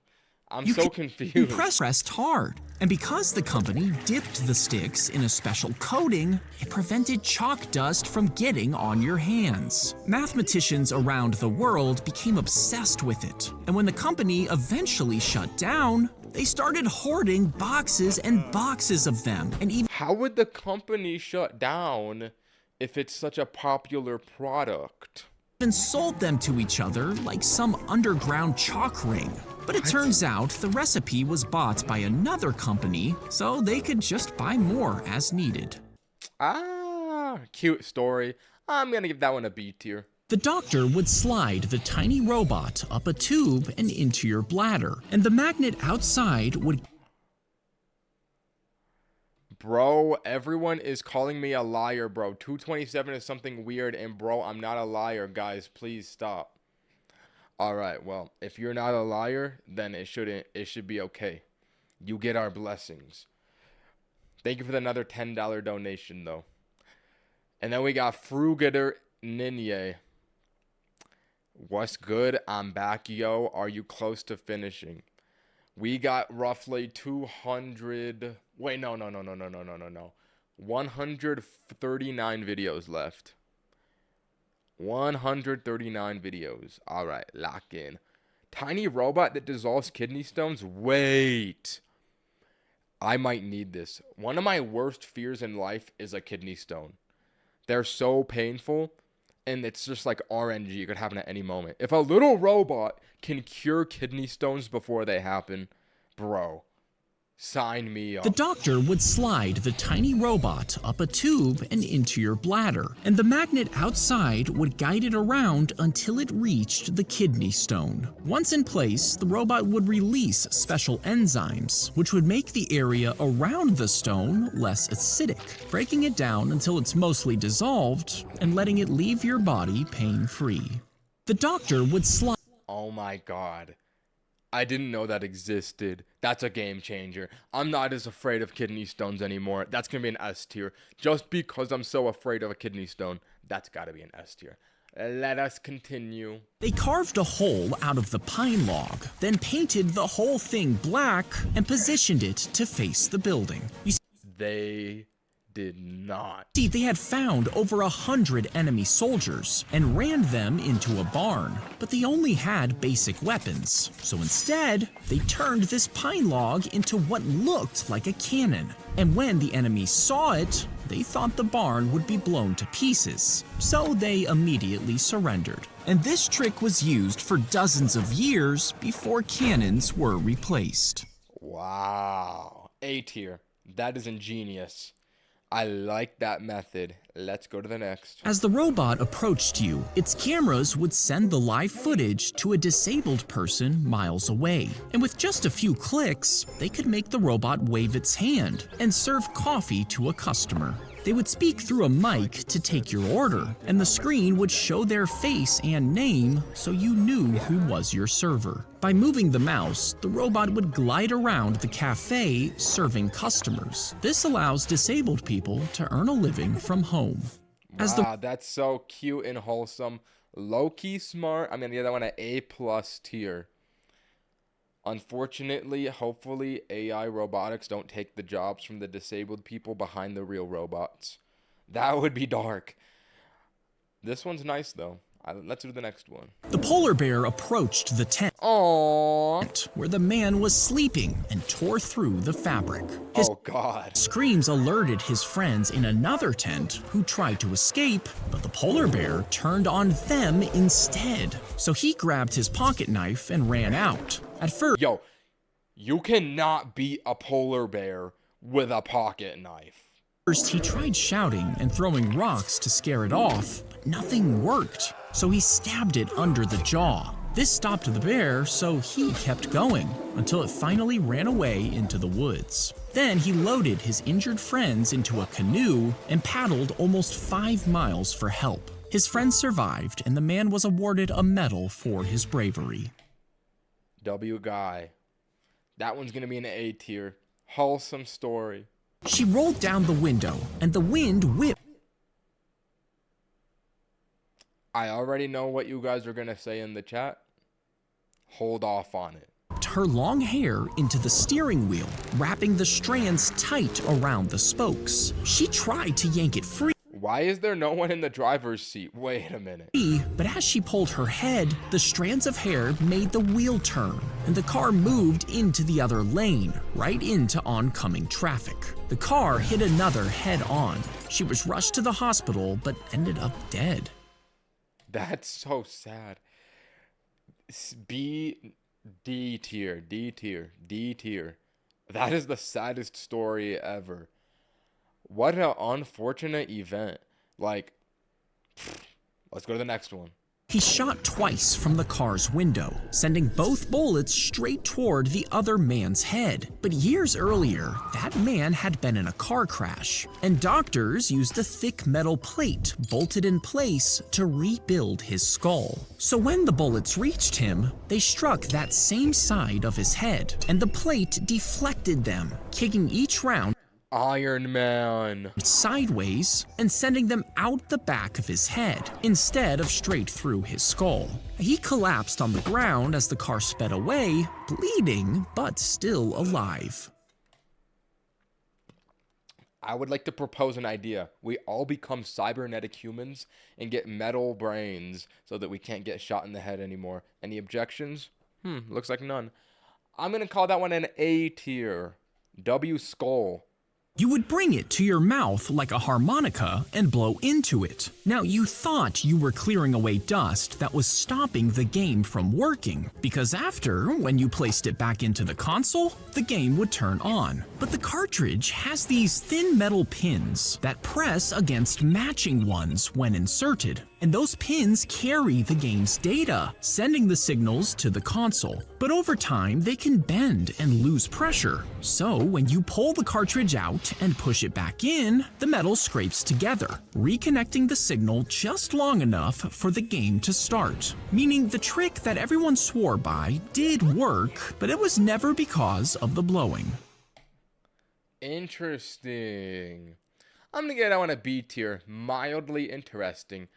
I'm so confused. You pressed hard, and because the company dipped the sticks in a special coating, it prevented chalk dust from getting on your hands. Mathematicians around the world became obsessed with it, and when the company eventually shut down, they started hoarding boxes and boxes of them. And even how would the company shut down if it's such a popular product? Even sold them to each other like some underground chalk ring. But it turns out the recipe was bought by another company, so they could just buy more as needed. Ah, cute story. I'm gonna give that one a B tier. The doctor would slide the tiny robot up a tube and into your bladder, and the magnet outside would... Bro, everyone is calling me a liar, bro. 227 is something weird, and bro, I'm not a liar, guys. Please stop. Alright, well, if you're not a liar, then it should be okay. You get our blessings. Thank you for another $10 donation, though. And then we got Frugator Ninye. What's good? I'm back, yo. Are you close to finishing? We got roughly 200... Wait, no. 139 videos left. 139 videos. Alright, lock in. Tiny robot that dissolves kidney stones? Wait. I might need this. One of my worst fears in life is a kidney stone. They're so painful, and it's just like RNG. It could happen at any moment. If a little robot can cure kidney stones before they happen, bro, Sign me up. The doctor would slide the tiny robot up a tube and into your bladder, and the magnet outside would guide it around until it reached the kidney stone. Once in place, the robot would release special enzymes, which would make the area around the stone less acidic, breaking it down until it's mostly dissolved and letting it leave your body pain-free. The doctor would slide. Oh my god. I didn't know that existed. That's a game changer. I'm not as afraid of kidney stones anymore. That's gonna be an S tier. Just because I'm so afraid of a kidney stone, that's gotta be an S tier. Let us continue. They carved a hole out of the pine log, then painted the whole thing black and positioned it to face the building. They did not. See, they had found over 100 enemy soldiers and ran them into a barn, but they only had basic weapons. So instead, they turned this pine log into what looked like a cannon. And when the enemy saw it, they thought the barn would be blown to pieces. So they immediately surrendered. And this trick was used for dozens of years before cannons were replaced. Wow. A tier. That is ingenious. I like that method. Let's go to the next. As the robot approached you, its cameras would send the live footage to a disabled person miles away. And with just a few clicks, they could make the robot wave its hand and serve coffee to a customer. They would speak through a mic to take your order, and the screen would show their face and name so you knew who was your server. By moving the mouse, the robot would glide around the cafe serving customers. This allows disabled people to earn a living from home. Wow, that's so cute and wholesome. Low-key smart. I'm gonna give that one an A+ tier. Unfortunately, hopefully, AI robotics don't take the jobs from the disabled people behind the real robots. That would be dark. This one's nice, though. Let's do the next one. The polar bear approached the tent where the man was sleeping and tore through the fabric. His God. Screams alerted his friends in another tent who tried to escape, but the polar bear turned on them instead. So he grabbed his pocket knife and ran out. At first, yo, you cannot beat a polar bear with a pocket knife. First, he tried shouting and throwing rocks to scare it off, but nothing worked. So he stabbed it under the jaw. This stopped the bear, so he kept going until it finally ran away into the woods. Then he loaded his injured friends into a canoe and paddled almost 5 miles for help. His friends survived, and the man was awarded a medal for his bravery. W guy. That one's gonna be an A tier. Wholesome story. She rolled down the window, and the wind whipped. I already know what you guys are gonna say in the chat. Hold off on it. Her long hair into the steering wheel, wrapping the strands tight around the spokes. She tried to yank it free. Why is there no one in the driver's seat? Wait a minute. But as she pulled her head, the strands of hair made the wheel turn, and the car moved into the other lane, right into oncoming traffic. The car hit another head-on. She was rushed to the hospital, but ended up dead. That's so sad. D tier, D tier, D tier. That is the saddest story ever. What an unfortunate event. Like, let's go to the next one. He shot twice from the car's window, sending both bullets straight toward the other man's head. But years earlier, that man had been in a car crash, and doctors used a thick metal plate bolted in place to rebuild his skull. So when the bullets reached him, they struck that same side of his head, and the plate deflected them, kicking each round Iron Man sideways and sending them out the back of his head instead of straight through his skull. He collapsed on the ground as the car sped away, bleeding but still alive. I would like to propose an idea. We all become cybernetic humans and get metal brains so that we can't get shot in the head anymore. Any objections? Looks like none. I'm gonna call that one an A tier. W skull. You would bring it to your mouth like a harmonica and blow into it. Now, you thought you were clearing away dust that was stopping the game from working, because after, when you placed it back into the console, the game would turn on. But the cartridge has these thin metal pins that press against matching ones when inserted, and those pins carry the game's data, sending the signals to the console. But over time, they can bend and lose pressure. So when you pull the cartridge out and push it back in, the metal scrapes together, reconnecting the signal just long enough for the game to start. Meaning the trick that everyone swore by did work, but it was never because of the blowing. Interesting. I'm gonna get on a B tier. Mildly interesting.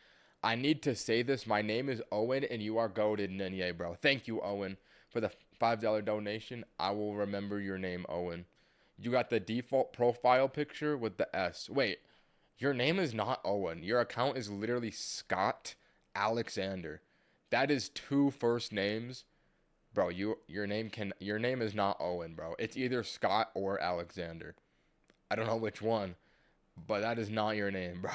I need to say this. My name is Owen, and you are goated, Ninja, bro. Thank you, Owen, for the $5 donation. I will remember your name, Owen. You got the default profile picture with the S. Wait, your name is not Owen. Your account is literally Scott Alexander. That is 2 first names. Bro, your name is not Owen, bro. It's either Scott or Alexander. I don't know which one, but that is not your name, bro.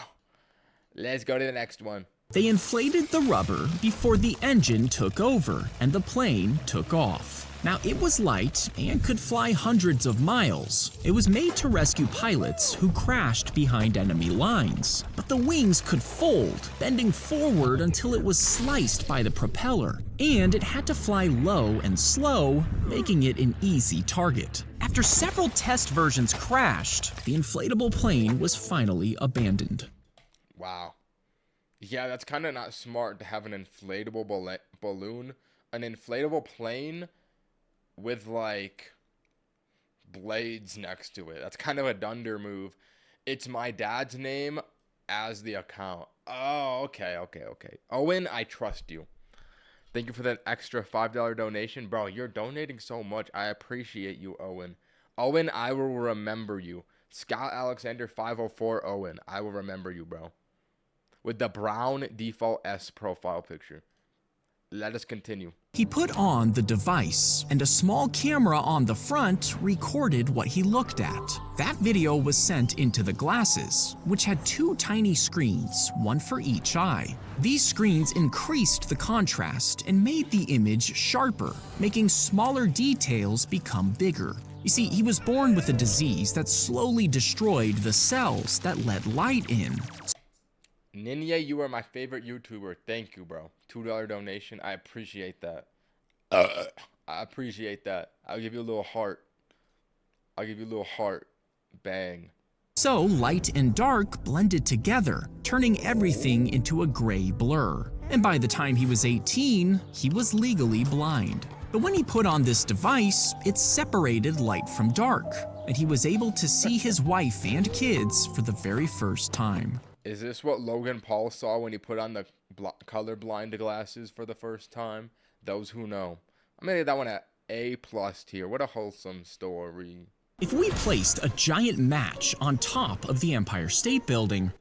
Let's go to the next one. They inflated the rubber before the engine took over and the plane took off. Now, it was light and could fly hundreds of miles. It was made to rescue pilots who crashed behind enemy lines. But the wings could fold, bending forward until it was sliced by the propeller. And it had to fly low and slow, making it an easy target. After several test versions crashed, the inflatable plane was finally abandoned. Wow. Yeah, that's kind of not smart to have an inflatable balloon, an inflatable plane with like blades next to it. That's kind of a dunder move. It's my dad's name as the account. Oh, okay. Owen, I trust you. Thank you for that extra $5 donation. Bro, you're donating so much. I appreciate you, Owen. Owen, I will remember you. Scott Alexander 504 Owen. I will remember you, bro. With the brown default S profile picture. Let us continue. He put on the device, and a small camera on the front recorded what he looked at. That video was sent into the glasses, which had 2 tiny screens, one for each eye. These screens increased the contrast and made the image sharper, making smaller details become bigger. You see, he was born with a disease that slowly destroyed the cells that let light in. Ninja, you are my favorite YouTuber. Thank you, bro. $2 donation. I appreciate that. I appreciate that. I'll give you a little heart. Bang. So light and dark blended together, turning everything into a gray blur. And by the time he was 18, he was legally blind. But when he put on this device, it separated light from dark, and he was able to see his wife and kids for the very first time. Is this what Logan Paul saw when he put on the colorblind glasses for the first time? Those who know. I'm gonna give that one an A+ tier. What a wholesome story. If we placed a giant match on top of the Empire State Building,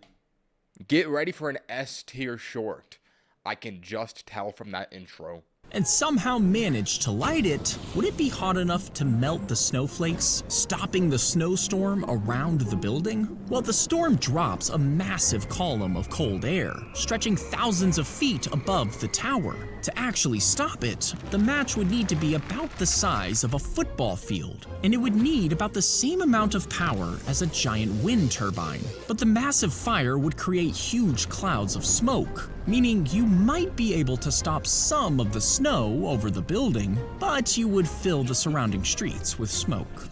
get ready for an S tier short. I can just tell from that intro. And somehow managed to light it, would it be hot enough to melt the snowflakes, stopping the snowstorm around the building? Well, the storm drops a massive column of cold air, stretching thousands of feet above the tower. To actually stop it, the match would need to be about the size of a football field, and it would need about the same amount of power as a giant wind turbine. But the massive fire would create huge clouds of smoke, meaning you might be able to stop some of the snow over the building, but you would fill the surrounding streets with smoke.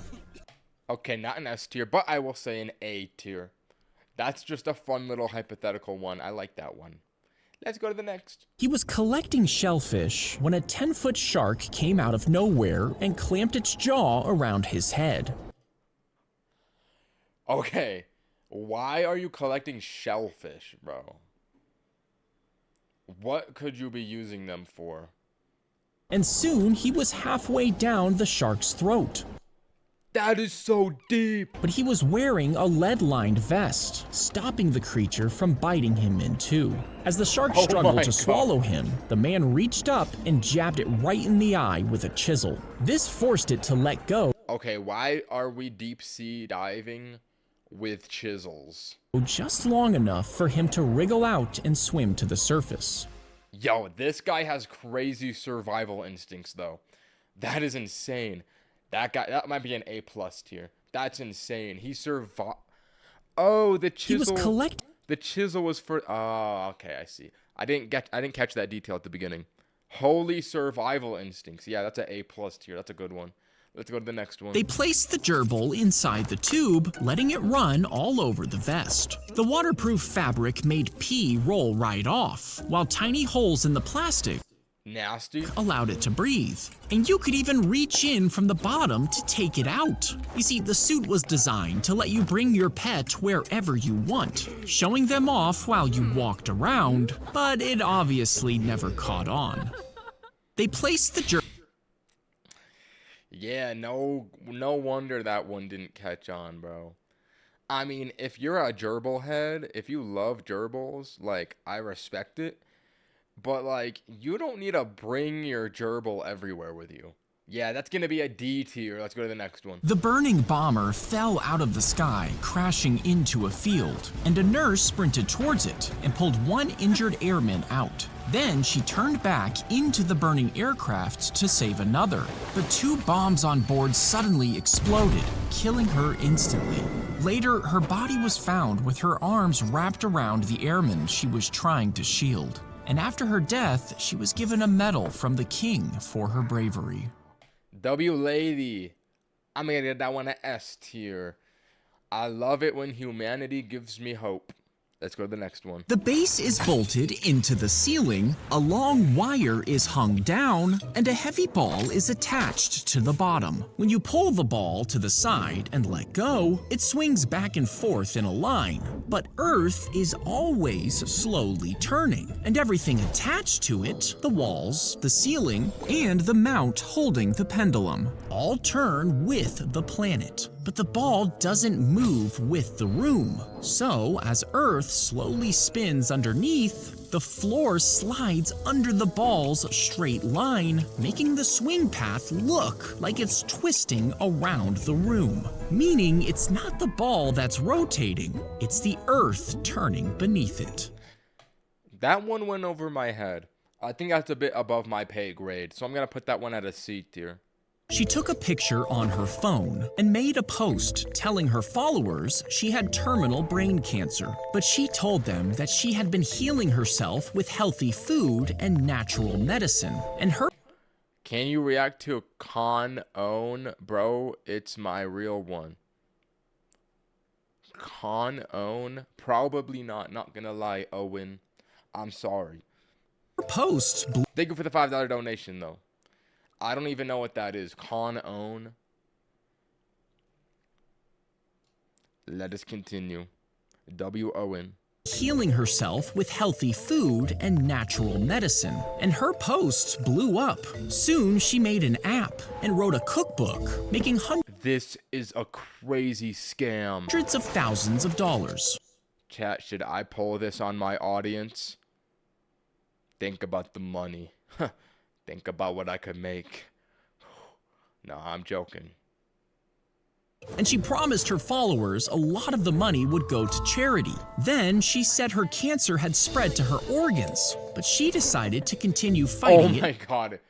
Okay, not an S tier, but I will say an A tier. That's just a fun little hypothetical one. I like that one. Let's go to the next. He was collecting shellfish when a 10-foot shark came out of nowhere and clamped its jaw around his head. Okay, why are you collecting shellfish, bro? What could you be using them for? And soon he was halfway down the shark's throat. That is so deep. But he was wearing a lead-lined vest, stopping the creature from biting him in two. As the shark struggled to swallow him, the man reached up and jabbed it right in the eye with a chisel. This forced it to let go. Okay, why are we deep sea diving with chisels. just long enough for him to wriggle out and swim to the surface. Yo, this guy has crazy survival instincts, though. That is insane. That guy, that might be an A+ tier. That's insane. He survived. Oh, the chisel. He was the chisel was for. Oh, okay, I see. I didn't catch that detail at the beginning. Holy survival instincts. Yeah, that's an A+ tier. That's a good one. Let's go to the next one. They placed the gerbil inside the tube, letting it run all over the vest. The waterproof fabric made pee roll right off, while tiny holes in the plastic Nasty. allowed it to breathe. And you could even reach in from the bottom to take it out. You see, the suit was designed to let you bring your pet wherever you want, showing them off while you walked around, but it obviously never caught on. They placed the gerbil. Yeah, no wonder that one didn't catch on, bro. I mean, if you're a gerbil head, if you love gerbils, like, I respect it. But, like, you don't need to bring your gerbil everywhere with you. Yeah, that's going to be a D tier. Let's go to the next one. The burning bomber fell out of the sky, crashing into a field, and a nurse sprinted towards it and pulled one injured airman out. Then she turned back into the burning aircraft to save another. But 2 bombs on board suddenly exploded, killing her instantly. Later, her body was found with her arms wrapped around the airman she was trying to shield. And after her death, she was given a medal from the king for her bravery. W Lady. I'm going to get that one an S tier. I love it when humanity gives me hope. Let's go to the next one. The base is bolted into the ceiling, a long wire is hung down, and a heavy ball is attached to the bottom. When you pull the ball to the side and let go, it swings back and forth in a line. But Earth is always slowly turning, and everything attached to it, the walls, the ceiling, and the mount holding the pendulum, all turn with the planet. But the ball doesn't move with the room. So, as Earth slowly spins underneath, the floor slides under the ball's straight line, making the swing path look like it's twisting around the room. Meaning it's not the ball that's rotating, it's the Earth turning beneath it. That one went over my head. I think that's a bit above my pay grade, so I'm going to put that one at a C tier. She took a picture on her phone and made a post telling her followers she had terminal brain cancer, but she told them that she had been healing herself with healthy food and natural medicine, and her— Can you react to Con Own? Bro, it's my real one. Con Own? Probably not. Not gonna lie, Owen. I'm sorry. Her post— Thank you for the $5 donation, though. I don't even know what that is. Con Own. Let us continue. W. Owen. healing herself with healthy food and natural medicine, and her posts blew up. Soon she made an app and wrote a cookbook, making This is a crazy scam. hundreds of thousands of dollars. Chat, should I pull this on my audience? Think about the money. Think about what I could make. No, I'm joking. And she promised her followers a lot of the money would go to charity. Then she said her cancer had spread to her organs, but she decided to continue fighting Oh my god.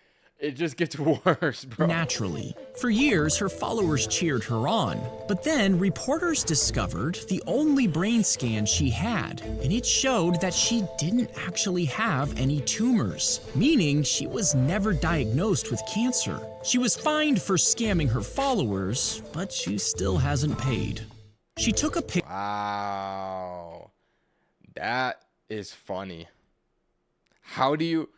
It just gets worse, bro. naturally. For years, her followers cheered her on, but then reporters discovered the only brain scan she had, and it showed that she didn't actually have any tumors, meaning she was never diagnosed with cancer. She was fined for scamming her followers, but she still hasn't paid. She took a picture. Wow. That is funny. How do you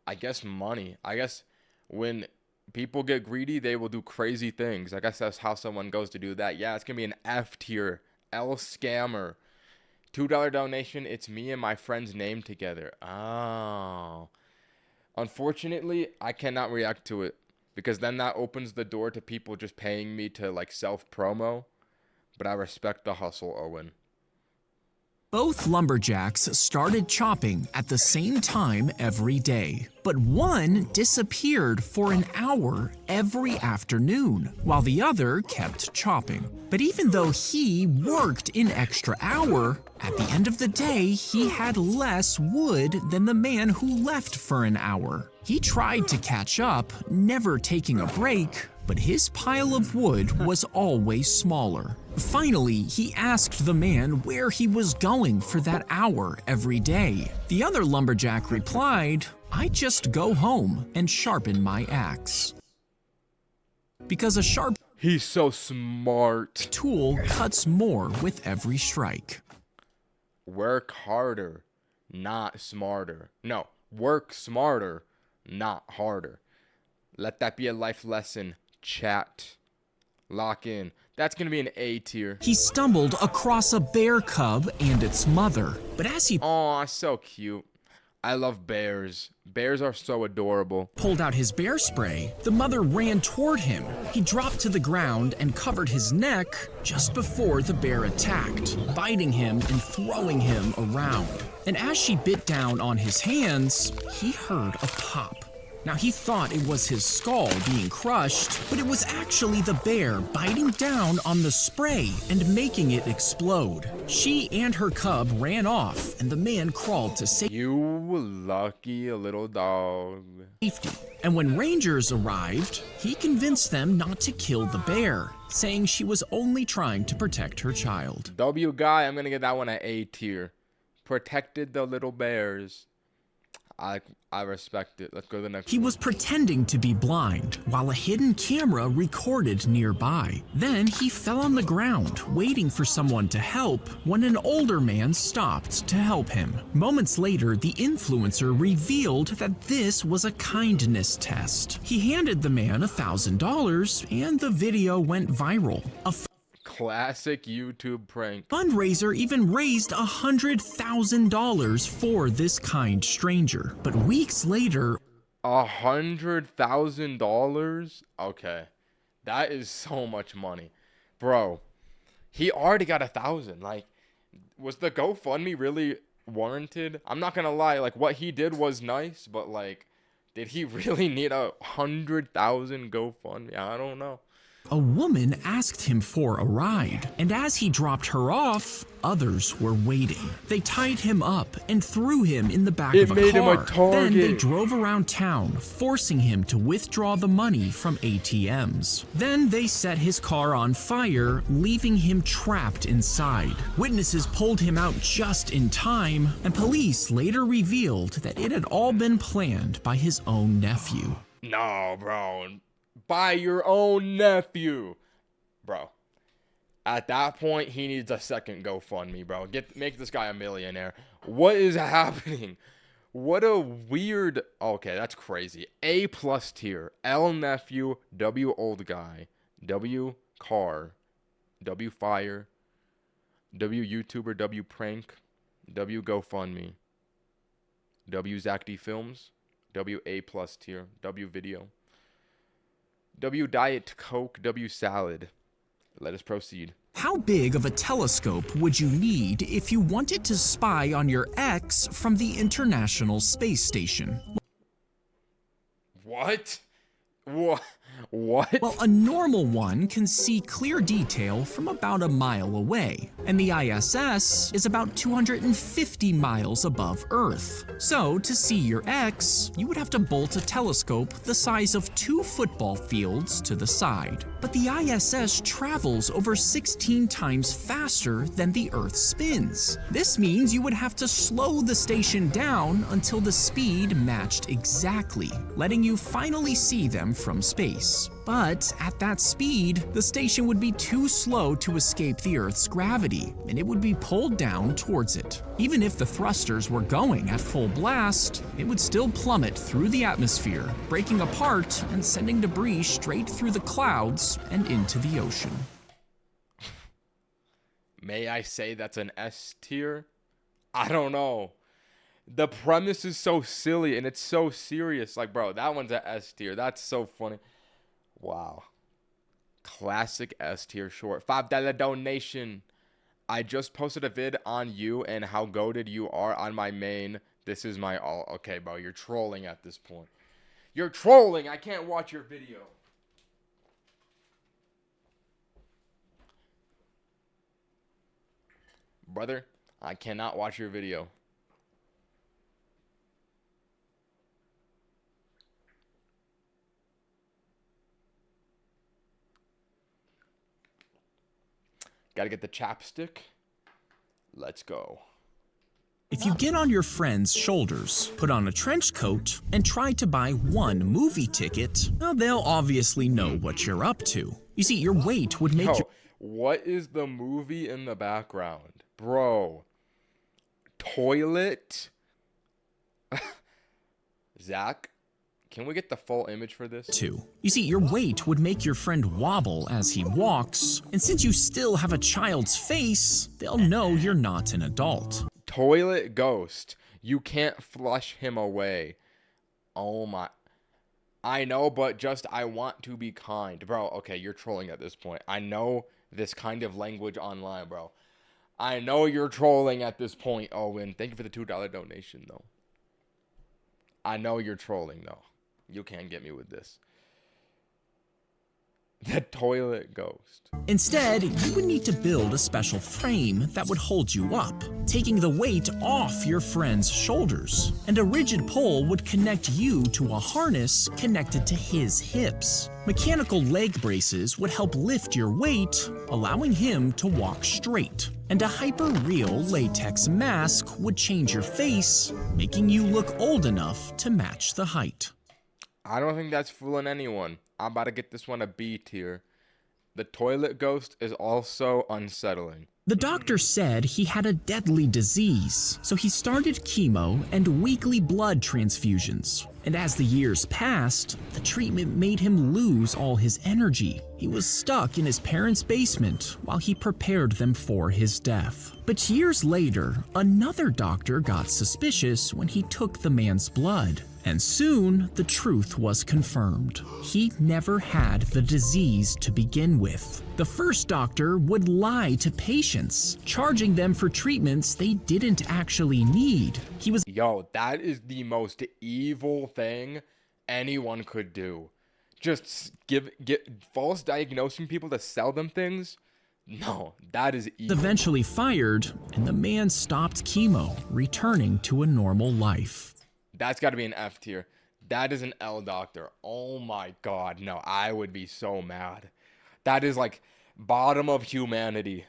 I guess money. I guess when people get greedy, they will do crazy things. I guess that's how someone goes to do that. Yeah, it's going to be an F tier. L scammer. $2 donation. It's me and my friend's name together. Oh. Unfortunately, I cannot react to it because then that opens the door to people just paying me to like self-promo. But I respect the hustle, Owen. Both lumberjacks started chopping at the same time every day, but one disappeared for an hour every afternoon, while the other kept chopping. But even though he worked an extra hour, at the end of the day, he had less wood than the man who left for an hour. He tried to catch up, never taking a break, but his pile of wood was always smaller. Finally, he asked the man where he was going for that hour every day. The other lumberjack replied, "I just go home and sharpen my axe." Because a sharp He's so smart. tool cuts more with every strike. Work harder, not smarter. No, work smarter, not harder. Let that be a life lesson. Chat. Lock in. That's gonna be an A tier. He stumbled across a bear cub and its mother, but as he Aw, so cute. I love bears. Bears are so adorable. pulled out his bear spray, the mother ran toward him. He dropped to the ground and covered his neck just before the bear attacked, biting him and throwing him around. And as she bit down on his hands, he heard a pop. Now he thought it was his skull being crushed, but it was actually the bear biting down on the spray and making it explode. She and her cub ran off, and the man crawled to safety. You lucky little dog. And when rangers arrived, he convinced them not to kill the bear, saying she was only trying to protect her child. W guy, I'm gonna get that one at A tier. Protected the little bears. I respect it. Let's go to the next He one. was pretending to be blind while a hidden camera recorded nearby. Then he fell on the ground, waiting for someone to help, when an older man stopped to help him. Moments later, the influencer revealed that this was a kindness test. He handed the man $1,000 and the video went viral. A Classic YouTube prank. fundraiser even raised $100,000 for this kind stranger. But weeks later, $100,000? Okay. That is so much money. Bro, he already got 1,000. Like, was the GoFundMe really warranted? I'm not gonna lie, like, what he did was nice, but, like, did he really need 100,000 GoFundMe? I don't know. a woman asked him for a ride, and as he dropped her off, others were waiting. They tied him up and threw him in the back of a made him a car. Then they target. drove around town, forcing him to withdraw the money from ATMs. Then they set his car on fire, leaving him trapped inside. Witnesses pulled him out just in time, and police later revealed that it had all been planned by his own nephew. No, bro. By your own nephew. Bro. At that point, he needs a second GoFundMe, bro. Make this guy a millionaire. What is happening? What a weird... Okay, that's crazy. A+ tier. L nephew, W old guy, W car, W fire, W YouTuber, W prank, W GoFundMe, W Zack D Films, W A+ tier, W video, W Diet Coke, W Salad. Let us proceed. How big of a telescope would you need if you wanted to spy on your ex from the International Space Station? What? What? Well, a normal one can see clear detail from about a mile away, and the ISS is about 250 miles above Earth. So, to see your ex, you would have to bolt a telescope the size of 2 football fields to the side. But the ISS travels over 16 times faster than the Earth spins. This means you would have to slow the station down until the speed matched exactly, letting you finally see them from space. But at that speed, the station would be too slow to escape the Earth's gravity, and it would be pulled down towards it. Even if the thrusters were going at full blast, it would still plummet through the atmosphere, breaking apart and sending debris straight through the clouds and into the ocean. May I say that's an S tier? I don't know. The premise is so silly and it's so serious. Like, bro, that one's an S tier. That's so funny. Wow. Classic S tier short. $5 donation. I just posted a vid on you and how goated you are on my main. This is my all. Okay, bro, you're trolling at this point. You're trolling. I can't watch your video. Brother, I cannot watch your video. Gotta get the chapstick. Let's go. If you get on your friend's shoulders, put on a trench coat, and try to buy one movie ticket, well, they'll obviously know what you're up to. You see, your weight would make Yo, you... what is the movie in the background? Bro. Toilet? Zack, can we get the full image for this? You see, your weight would make your friend wobble as he walks, and since you still have a child's face, they'll know you're not an adult. Toilet ghost. You can't flush him away. Oh my. I know, but just I want to be kind. Bro, okay, you're trolling at this point. I know this kind of language online, bro. I know you're trolling at this point, Owen. Thank you for the $2 donation, though. I know you're trolling, though. You can't get me with this. The toilet ghost. Instead, you would need to build a special frame that would hold you up, taking the weight off your friend's shoulders. And a rigid pole would connect you to a harness connected to his hips. Mechanical leg braces would help lift your weight, allowing him to walk straight. And a hyper-real latex mask would change your face, making you look old enough to match the height. I don't think that's fooling anyone. I'm about to get this one a B tier. The toilet ghost is also unsettling. The doctor said he had a deadly disease, so he started chemo and weekly blood transfusions. And as the years passed, the treatment made him lose all his energy. He was stuck in his parents' basement while he prepared them for his death. But years later, another doctor got suspicious when he took the man's blood. And soon, the truth was confirmed. He never had the disease to begin with. The first doctor would lie to patients, charging them for treatments they didn't actually need. He was... Yo, that is the most evil thing anyone could do. Just get false diagnosing people to sell them things? No, that is evil. Eventually fired, and the man stopped chemo, returning to a normal life. That's got to be an F tier. That is an L doctor. Oh my god, no, I would be so mad. That is like bottom of humanity.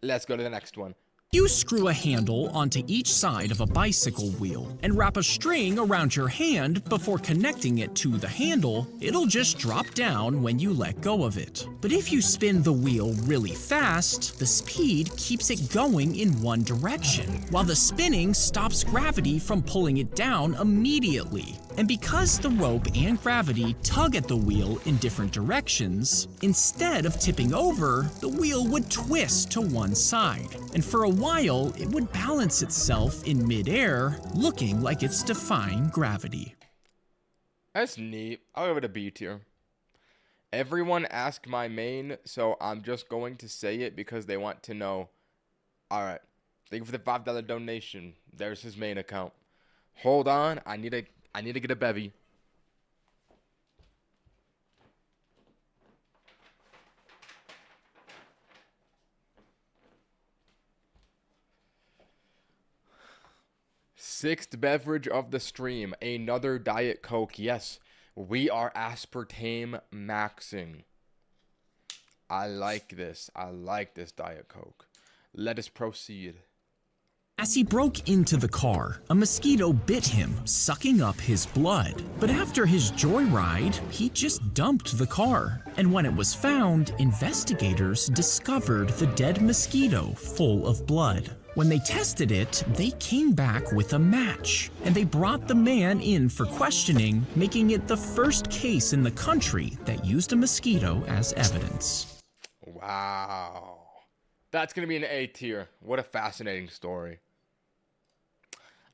Let's go to the next one. You screw a handle onto each side of a bicycle wheel and wrap a string around your hand before connecting it to the handle, it'll just drop down when you let go of it. But if you spin the wheel really fast, the speed keeps it going in one direction, while the spinning stops gravity from pulling it down immediately. And because the rope and gravity tug at the wheel in different directions, instead of tipping over, the wheel would twist to one side. And for a while, it would balance itself in midair, looking like it's defying gravity. That's neat. I'll give it a B tier. Everyone asked my main, so I'm just going to say it because they want to know. Alright. Thank you for the $5 donation. There's his main account. Hold on. I need to get a bevy. Sixth beverage of the stream, another Diet Coke. Yes, we are aspartame maxing. I like this. I like this Diet Coke. Let us proceed. As he broke into the car, a mosquito bit him, sucking up his blood. But after his joyride, he just dumped the car. And when it was found, investigators discovered the dead mosquito full of blood. When they tested it, they came back with a match, and they brought the man in for questioning, making it the first case in the country that used a mosquito as evidence. Wow. That's going to be an A tier. What a fascinating story.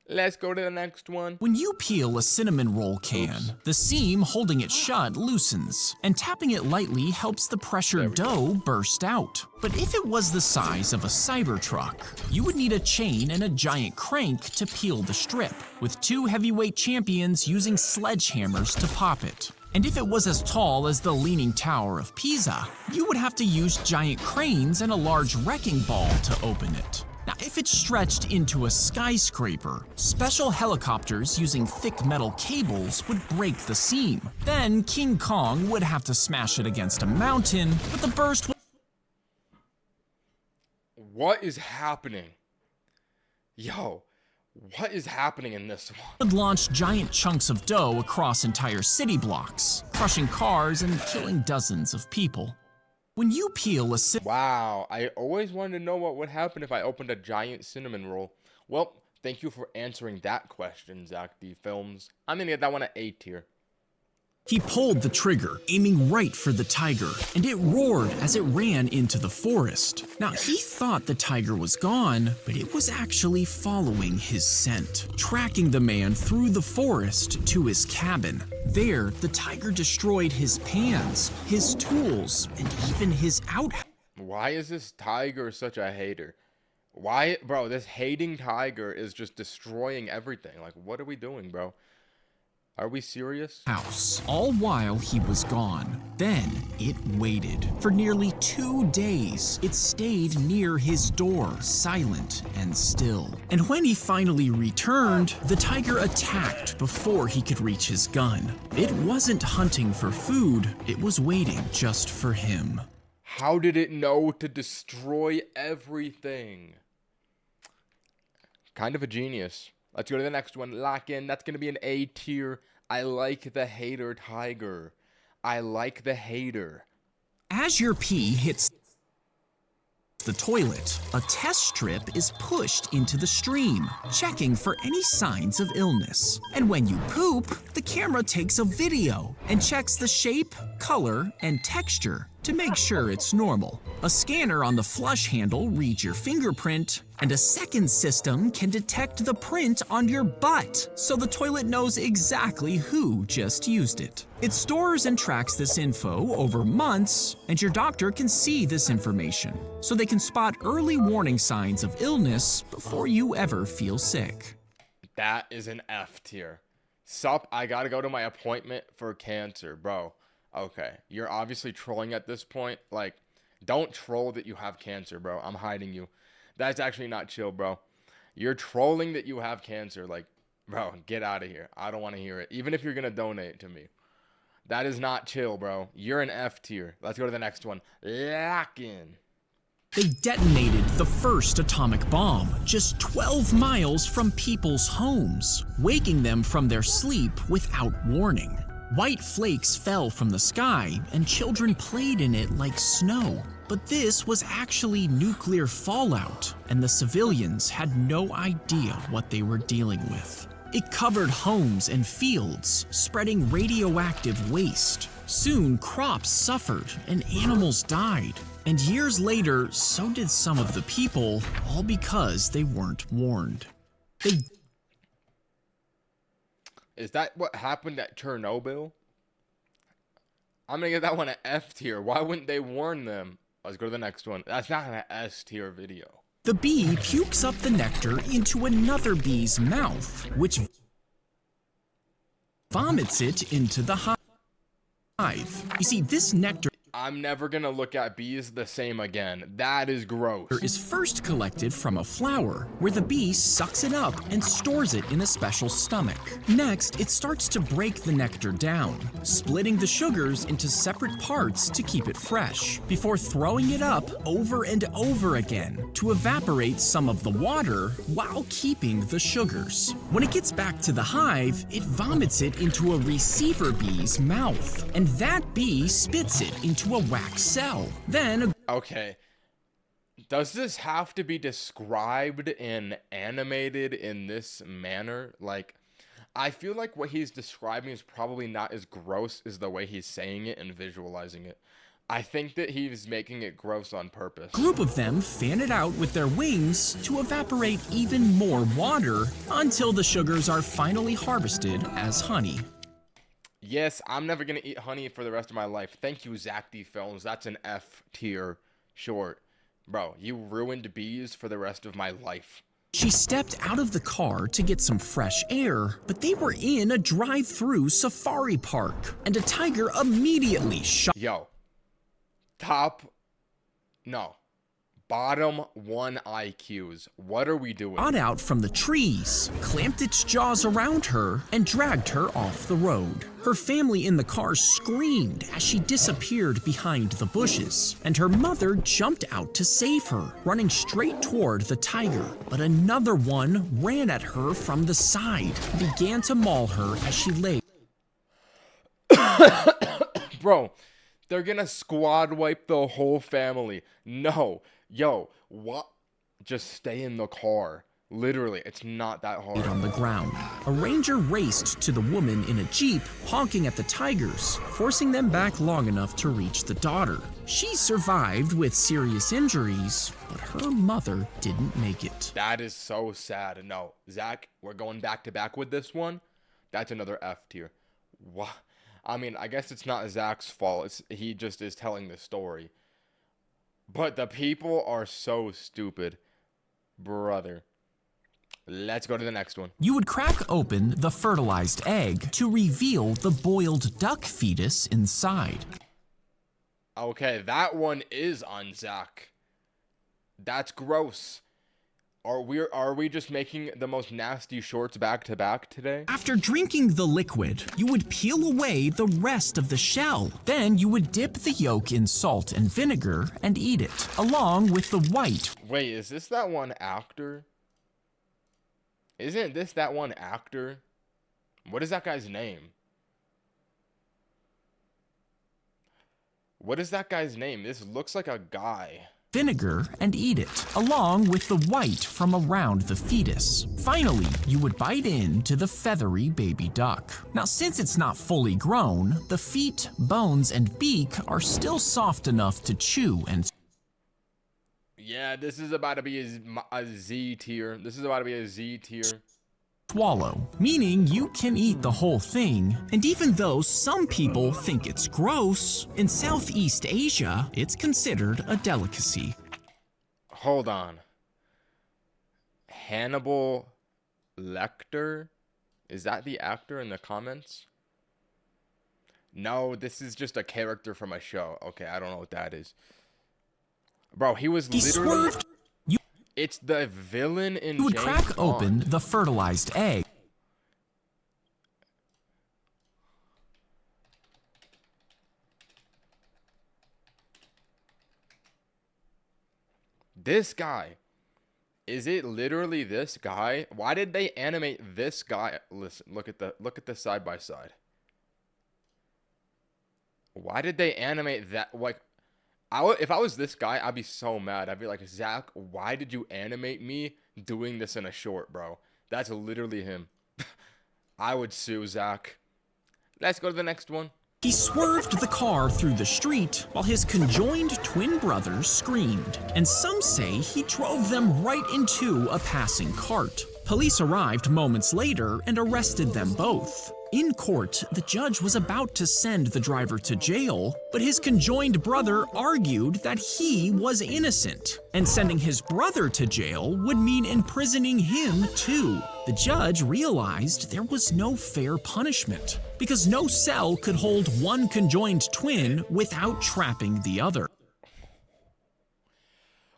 Let's go to the next one. When you peel a cinnamon roll can, the seam holding it shut loosens, and tapping it lightly helps the pressured dough burst out. But if it was the size of a Cybertruck, you would need a chain and a giant crank to peel the strip, with 2 heavyweight champions using sledgehammers to pop it. And if it was as tall as the Leaning Tower of Pisa, you would have to use giant cranes and a large wrecking ball to open it. Now, if it's stretched into a skyscraper, special helicopters using thick metal cables would break the seam. Then King Kong would have to smash it against a mountain, but the burst would... What is happening? Yo, what is happening in this one? Would launch giant chunks of dough across entire city blocks, crushing cars and killing dozens of people. When you peel a Wow, I always wanted to know what would happen if I opened a giant cinnamon roll. Well, thank you for answering that question, Zack D. Films. I'm gonna get that one at A tier. He pulled the trigger, aiming right for the tiger, and it roared as it ran into the forest. Now, he thought the tiger was gone, but it was actually following his scent, tracking the man through the forest to his cabin. There, the tiger destroyed his pans, his tools, and even his outhouse. Why is this tiger such a hater? Why, bro, this hating tiger is just destroying everything. Like, what are we doing, bro? Are we serious? All while he was gone. Then it waited. For nearly 2 days, it stayed near his door, silent and still. And when he finally returned, the tiger attacked before he could reach his gun. It wasn't hunting for food, it was waiting just for him. How did it know to destroy everything? Kind of a genius. Let's go to the next one. Lock in. That's going to be an A tier. I like the hater tiger. I like the hater. As your pee hits the toilet, a test strip is pushed into the stream, checking for any signs of illness. And when you poop, the camera takes a video and checks the shape, color, and texture to make sure it's normal. A scanner on the flush handle reads your fingerprint, and a second system can detect the print on your butt, so the toilet knows exactly who just used it. It stores and tracks this info over months, and your doctor can see this information, so they can spot early warning signs of illness before you ever feel sick. That is an F tier. Sup, I gotta go to my appointment for cancer, bro. Okay, you're obviously trolling at this point. Like, don't troll that you have cancer, bro. I'm hiding you. That's actually not chill, bro. You're trolling that you have cancer. Like, bro, get out of here. I don't want to hear it. Even if you're going to donate to me. That is not chill, bro. You're an F tier. Let's go to the next one. Lock in. They detonated the first atomic bomb just 12 miles from people's homes, waking them from their sleep without warning. White flakes fell from the sky, and children played in it like snow. But this was actually nuclear fallout, and the civilians had no idea what they were dealing with. It covered homes and fields, spreading radioactive waste. Soon, crops suffered, and animals died. And years later, so did some of the people, all because they weren't warned. Is that what happened at Chernobyl? I'm gonna give that one an F tier. Why wouldn't they warn them? Let's go to the next one. That's not an S tier video. The bee pukes up the nectar into another bee's mouth, which vomits it into the hive. You see, this nectar I'm never gonna look at bees the same again. That is gross. is first collected from a flower, where the bee sucks it up and stores it in a special stomach. Next, it starts to break the nectar down, splitting the sugars into separate parts to keep it fresh, before throwing it up over and over again to evaporate some of the water while keeping the sugars. When it gets back to the hive, it vomits it into a receiver bee's mouth, and that bee spits it into a wax cell. Then okay, does this have to be described and animated in this manner? Like, I feel like what he's describing is probably not as gross as the way he's saying it and visualizing it. I think that he's making it gross on purpose. Group of them fan it out with their wings to evaporate even more water until the sugars are finally harvested as honey. Yes, I'm never gonna eat honey for the rest of my life. Thank you, Zack D Films. That's an F tier short. Bro, you ruined bees for the rest of my life. She stepped out of the car to get some fresh air, but they were in a drive-through safari park, and a tiger immediately shot. Yo. Bottom 1 IQs. What are we doing? Got out from the trees, clamped its jaws around her, and dragged her off the road. Her family in the car screamed as she disappeared behind the bushes, and her mother jumped out to save her, running straight toward the tiger. But another one ran at her from the side, and began to maul her as she lay. Bro, they're gonna squad wipe the whole family. No. Yo, what? Just stay in the car. Literally, it's not that hard. On the ground. A ranger raced to the woman in a jeep, honking at the tigers, forcing them back long enough to reach the daughter. She survived with serious injuries, but her mother didn't make it. That is so sad. No, Zack, we're going back to back with this one. That's another F tier. What? I mean, I guess it's not Zack's fault. He just is telling the story. But the people are so stupid. Brother. Let's go to the next one. You would crack open the fertilized egg to reveal the boiled duck fetus inside. Okay, that one is on Zack. That's gross. Are we just making the most nasty shorts back to back today? After drinking the liquid, you would peel away the rest of the shell. Then you would dip the yolk in salt and vinegar and eat it, along with the white. Wait, is this that one actor? Isn't this that one actor? What is that guy's name? What is that guy's name? This looks like a guy. Vinegar and eat it, along with the white from around the fetus. Finally, you would bite into the feathery baby duck. Now, since it's not fully grown, the feet, bones, and beak are still soft enough to chew and Yeah, this is about to be a Z tier. This is about to be a Z tier. swallow, meaning you can eat the whole thing. And even though some people think it's gross, in Southeast Asia, it's considered a delicacy. Hold on. Hannibal Lecter? Is that the actor in the comments? No, this is just a character from a show. Okay, I don't know what that is. Bro, he literally... Swerved. It's the villain in You would James crack Bond. open the fertilized egg. This guy. Is it literally this guy? Why did they animate this guy? Listen, look at the side by side. Why did they animate that? Like, if I was this guy, I'd be so mad. I'd be like, Zack, why did you animate me doing this in a short, bro? That's literally him. I would sue Zack. Let's go to the next one. He swerved the car through the street while his conjoined twin brothers screamed, and some say he drove them right into a passing cart. Police arrived moments later and arrested them both. In court, the judge was about to send the driver to jail, but his conjoined brother argued that he was innocent, and sending his brother to jail would mean imprisoning him too. The judge realized there was no fair punishment, because no cell could hold one conjoined twin without trapping the other.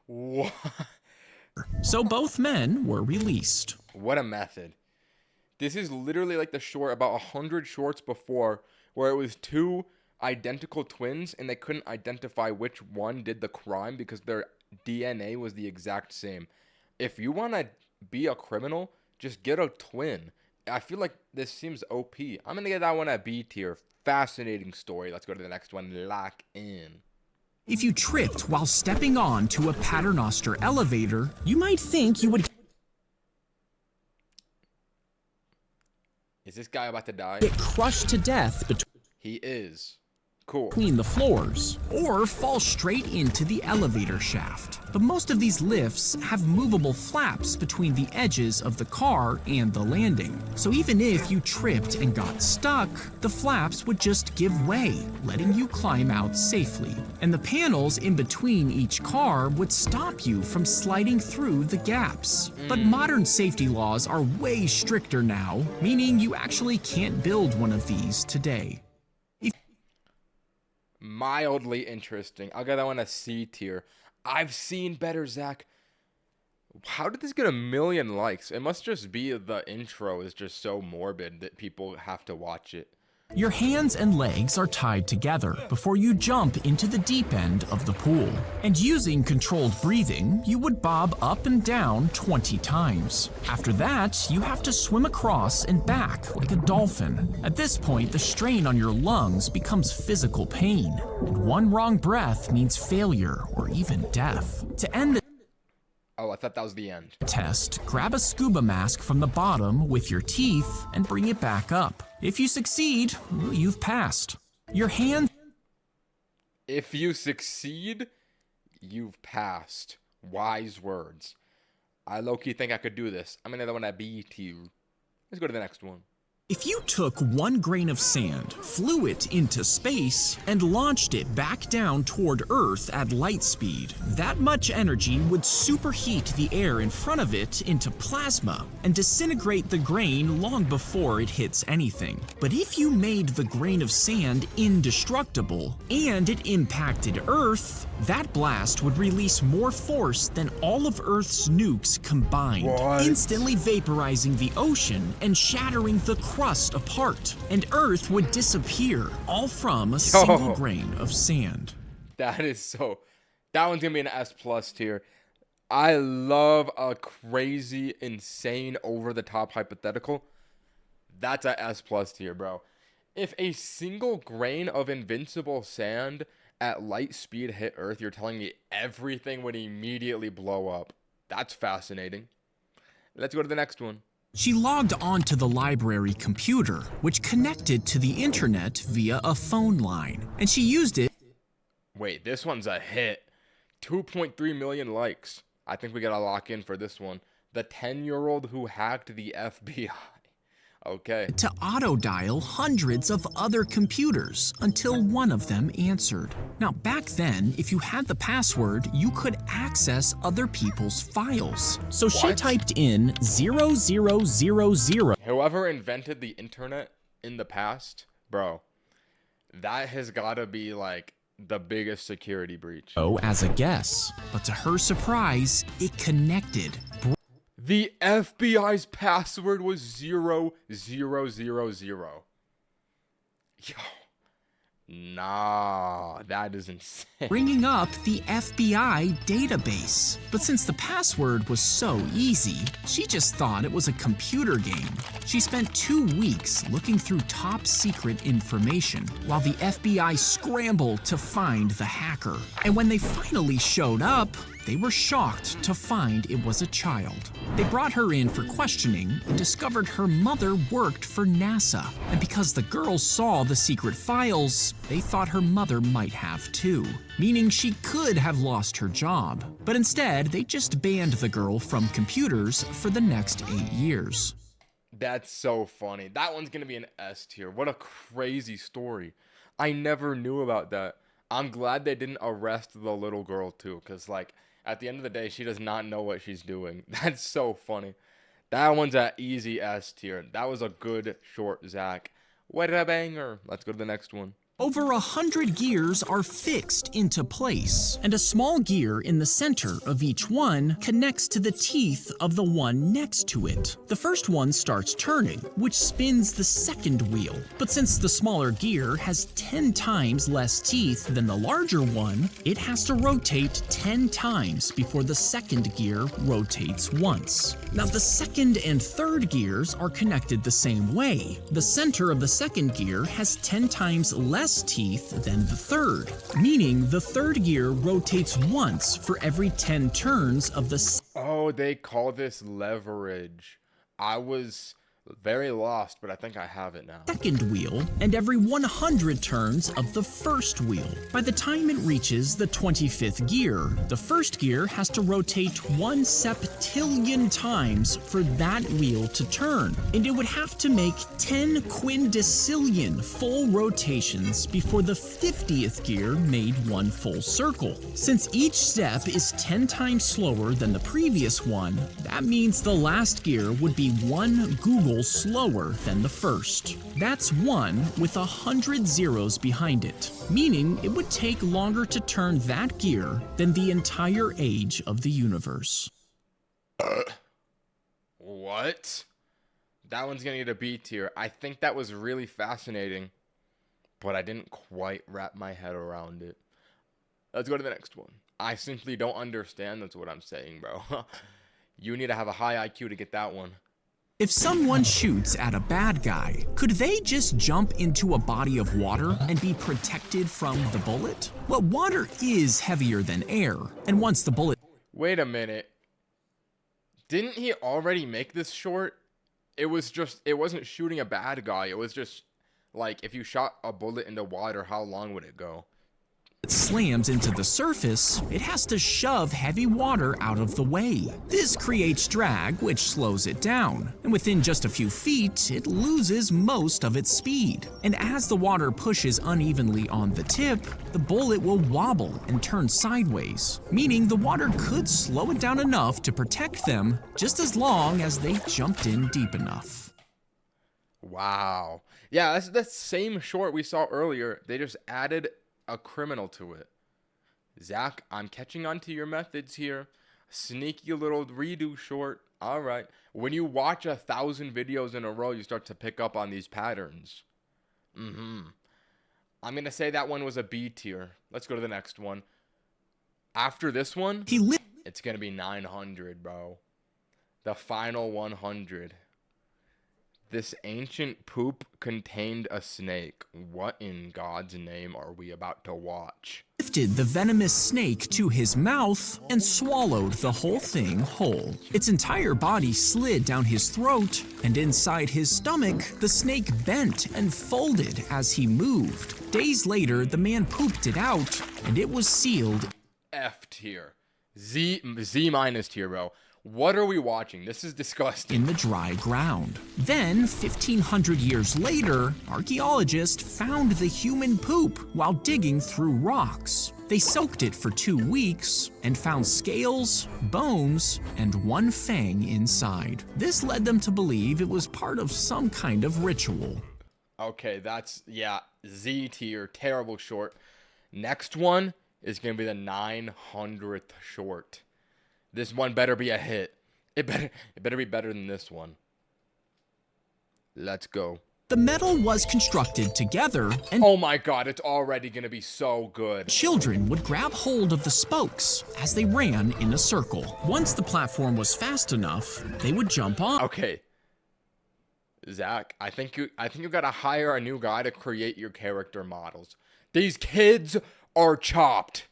What? So both men were released. What a method. This is literally like the short, about 100 shorts before, where it was two identical twins and they couldn't identify which one did the crime because their DNA was the exact same. If you want to be a criminal, just get a twin. I feel like this seems OP. I'm going to get that one at B tier. Fascinating story. Let's go to the next one. Lock in. If you tripped while stepping on to a paternoster elevator, you might think you would Is this guy about to die? get crushed to death between... He is. Cool. Between the floors, or fall straight into the elevator shaft. But most of these lifts have movable flaps between the edges of the car and the landing. So even if you tripped and got stuck, the flaps would just give way, letting you climb out safely. And the panels in between each car would stop you from sliding through the gaps. But modern safety laws are way stricter now, meaning you actually can't build one of these today. Mildly interesting. I'll get that one a C tier. I've seen better, Zach. How did this get 1 million likes? It must just be the intro is just so morbid that people have to watch it. Your hands and legs are tied together before you jump into the deep end of the pool. And using controlled breathing, you would bob up and down 20 times. After that, you have to swim across and back like a dolphin. At this point, the strain on your lungs becomes physical pain, and one wrong breath means failure or even death. To end the Oh, I thought that was the end. test, grab a scuba mask from the bottom with your teeth and bring it back up. If you succeed, you've passed. Your hand. If you succeed, you've passed. Wise words. I low-key think I could do this. I'm gonna that one at B tier. Let's go to the next one. If you took 1 grain of sand, flew it into space, and launched it back down toward Earth at light speed, that much energy would superheat the air in front of it into plasma and disintegrate the grain long before it hits anything. But if you made the grain of sand indestructible and it impacted Earth, that blast would release more force than all of Earth's nukes combined, instantly vaporizing the ocean and shattering the crust apart, and Earth would disappear, all from a single grain of sand. That is so... That one's gonna be an S+ tier. I love a crazy, insane, over-the-top hypothetical. That's a S+ tier, bro. If a single grain of invincible sand at light speed hit Earth, you're telling me everything would immediately blow up. That's fascinating. Let's go to the next one. She logged onto the library computer, which connected to the internet via a phone line, and she used it. Wait, this one's a hit. 2.3 million likes. I think we gotta lock in for this one. The 10-year-old who hacked the FBI. Okay. To auto-dial hundreds of other computers until one of them answered. Now, back then, if you had the password, you could access other people's files. So she typed in 0000. Whoever invented the internet in the past, bro, that has gotta be like the biggest security breach. Oh, as a guess. But to her surprise, it connected. The FBI's password was 0000. Yo. Nah, that is insane. Bringing up the FBI database. But since the password was so easy, she just thought it was a computer game. She spent 2 weeks looking through top secret information while the FBI scrambled to find the hacker. And when they finally showed up, they were shocked to find it was a child. They brought her in for questioning and discovered her mother worked for NASA. And because the girls saw the secret files, they thought her mother might have too, meaning she could have lost her job. But instead, they just banned the girl from computers for the next 8 years. That's so funny. That one's gonna be an S tier. What a crazy story. I never knew about that. I'm glad they didn't arrest the little girl too, because like, at the end of the day, she does not know what she's doing. That's so funny. That one's at easy S tier. That was a good short, Zach. What a banger. Let's go to the next one. Over 100 gears are fixed into place, and a small gear in the center of each one connects to the teeth of the one next to it. The first one starts turning, which spins the second wheel. But since the smaller gear has 10 times less teeth than the larger one, it has to rotate 10 times before the second gear rotates once. Now, the second and third gears are connected the same way. The center of the second gear has 10 times less teeth than the third, meaning the third gear rotates once for every 10 turns of the... Oh, they call this leverage. I was Very lost, but I think I have it now. Second wheel, and every 100 turns of the first wheel. By the time it reaches the 25th gear, the first gear has to rotate 1 septillion times for that wheel to turn, and it would have to make 10 quindecillion full rotations before the 50th gear made 1 full circle. Since each step is 10 times slower than the previous one, that means the last gear would be 1 Google slower than the first. That's 1 with 100 zeros behind it, meaning it would take longer to turn that gear than the entire age of the universe. What? That one's gonna get a B tier. I think that was really fascinating, but I didn't quite wrap my head around it. Let's go to the next one. I simply don't understand. That's what I'm saying, bro. You need to have a high IQ to get that one. If someone shoots at a bad guy, could they just jump into a body of water and be protected from the bullet? Well, water is heavier than air, and once the bullet... Wait a minute. Didn't he already make this short? It wasn't shooting a bad guy. It was just, like, if you shot a bullet into water, how long would it go? Slams into the surface, it has to shove heavy water out of the way. This creates drag, which slows it down, and within just a few feet, it loses most of its speed. And as the water pushes unevenly on the tip, the bullet will wobble and turn sideways, meaning the water could slow it down enough to protect them, just as long as they jumped in deep enough. Wow. Yeah, that's the same short we saw earlier. They just added a criminal to it. Zack, I'm catching on to your methods here. Sneaky little redo short. All right. When you watch 1,000 videos in a row, you start to pick up on these patterns. I'm going to say that one was a B tier. Let's go to the next one. After this one, it's going to be 900, bro. The final 100. This ancient poop contained a snake. What in God's name are we about to watch? Lifted the venomous snake to his mouth and swallowed the whole thing whole. Its entire body slid down his throat, and inside his stomach, the snake bent and folded as he moved. Days later, the man pooped it out, and it was sealed. F tier. Z minus tier, bro. What are we watching? This is disgusting. In the dry ground. Then, 1,500 years later, archaeologists found the human poop while digging through rocks. They soaked it for 2 weeks and found scales, bones, and 1 fang inside. This led them to believe it was part of some kind of ritual. Okay, that's, yeah, Z tier, terrible short. Next one is going to be the 900th short. This one better be a hit. It better be better than this one. Let's go. The metal was constructed together, and oh my god, it's already gonna be so good. Children would grab hold of the spokes as they ran in a circle. Once the platform was fast enough, they would jump on. Okay. Zack, I think you gotta hire a new guy to create your character models. These kids are chopped.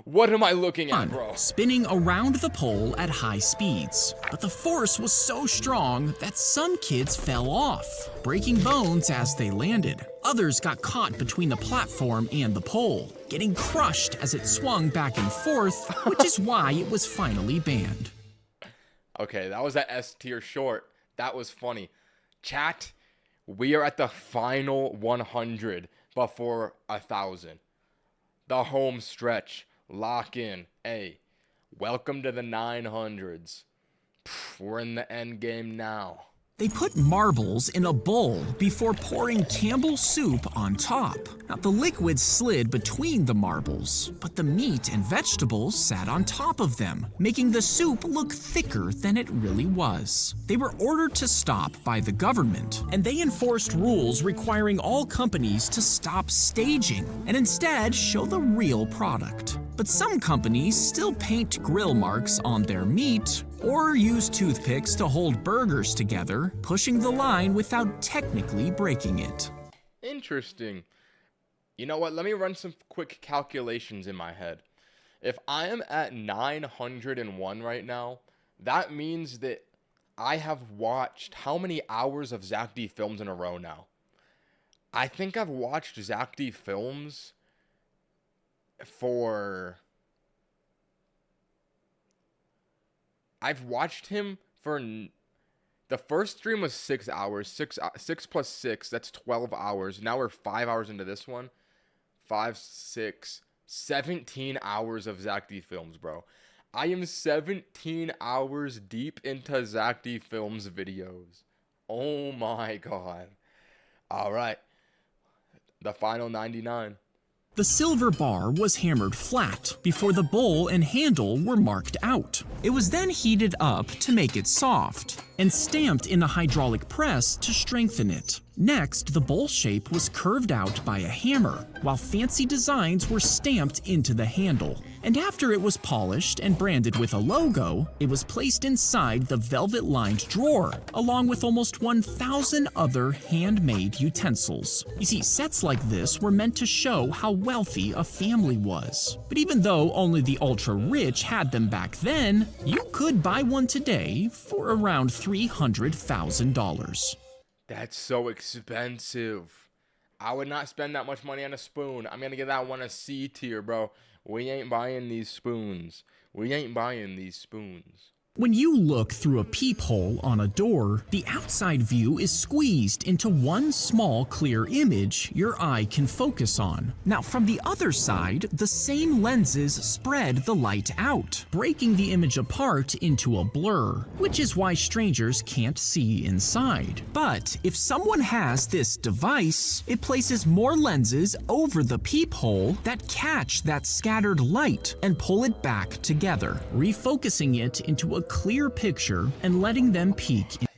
What am I looking at, bro? Spinning around the pole at high speeds. But the force was so strong that some kids fell off, breaking bones as they landed. Others got caught between the platform and the pole, getting crushed as it swung back and forth, which is why it was finally banned. Okay, that was that S tier short. That was funny. Chat, we are at the final 100 before 1,000. The home stretch. Lock in. Hey, welcome to the 900s. We're in the end game now. They put marbles in a bowl before pouring Campbell soup on top. Now, the liquid slid between the marbles, but the meat and vegetables sat on top of them, making the soup look thicker than it really was. They were ordered to stop by the government, and they enforced rules requiring all companies to stop staging and instead show the real product. But some companies still paint grill marks on their meat or use toothpicks to hold burgers together, pushing the line without technically breaking it. Interesting. You know what? Let me run some quick calculations in my head. If I am at 901 right now, that means that I have watched how many hours of Zack D films in a row now? I think I've watched Zack D films for... I've watched him for... The first stream was 6 hours. 6 plus 6, that's 12 hours. Now we're 5 hours into this one. 5, 6, 17 hours of Zack D films, bro. I am 17 hours deep into Zack D films videos. Oh my god. Alright. The final 99. The silver bar was hammered flat before the bowl and handle were marked out. It was then heated up to make it soft and stamped in a hydraulic press to strengthen it. Next, the bowl shape was curved out by a hammer, while fancy designs were stamped into the handle. And after it was polished and branded with a logo, it was placed inside the velvet-lined drawer, along with almost 1,000 other handmade utensils. You see, sets like this were meant to show how wealthy a family was. But even though only the ultra-rich had them back then, you could buy one today for around $300,000. That's so expensive. I would not spend that much money on a spoon. I'm gonna give that one a C tier, bro. We ain't buying these spoons. We ain't buying these spoons. When you look through a peephole on a door, the outside view is squeezed into one small clear image your eye can focus on. Now from the other side, the same lenses spread the light out, breaking the image apart into a blur, which is why strangers can't see inside. But if someone has this device, it places more lenses over the peephole that catch that scattered light and pull it back together, refocusing it into a clear picture and letting them peek in.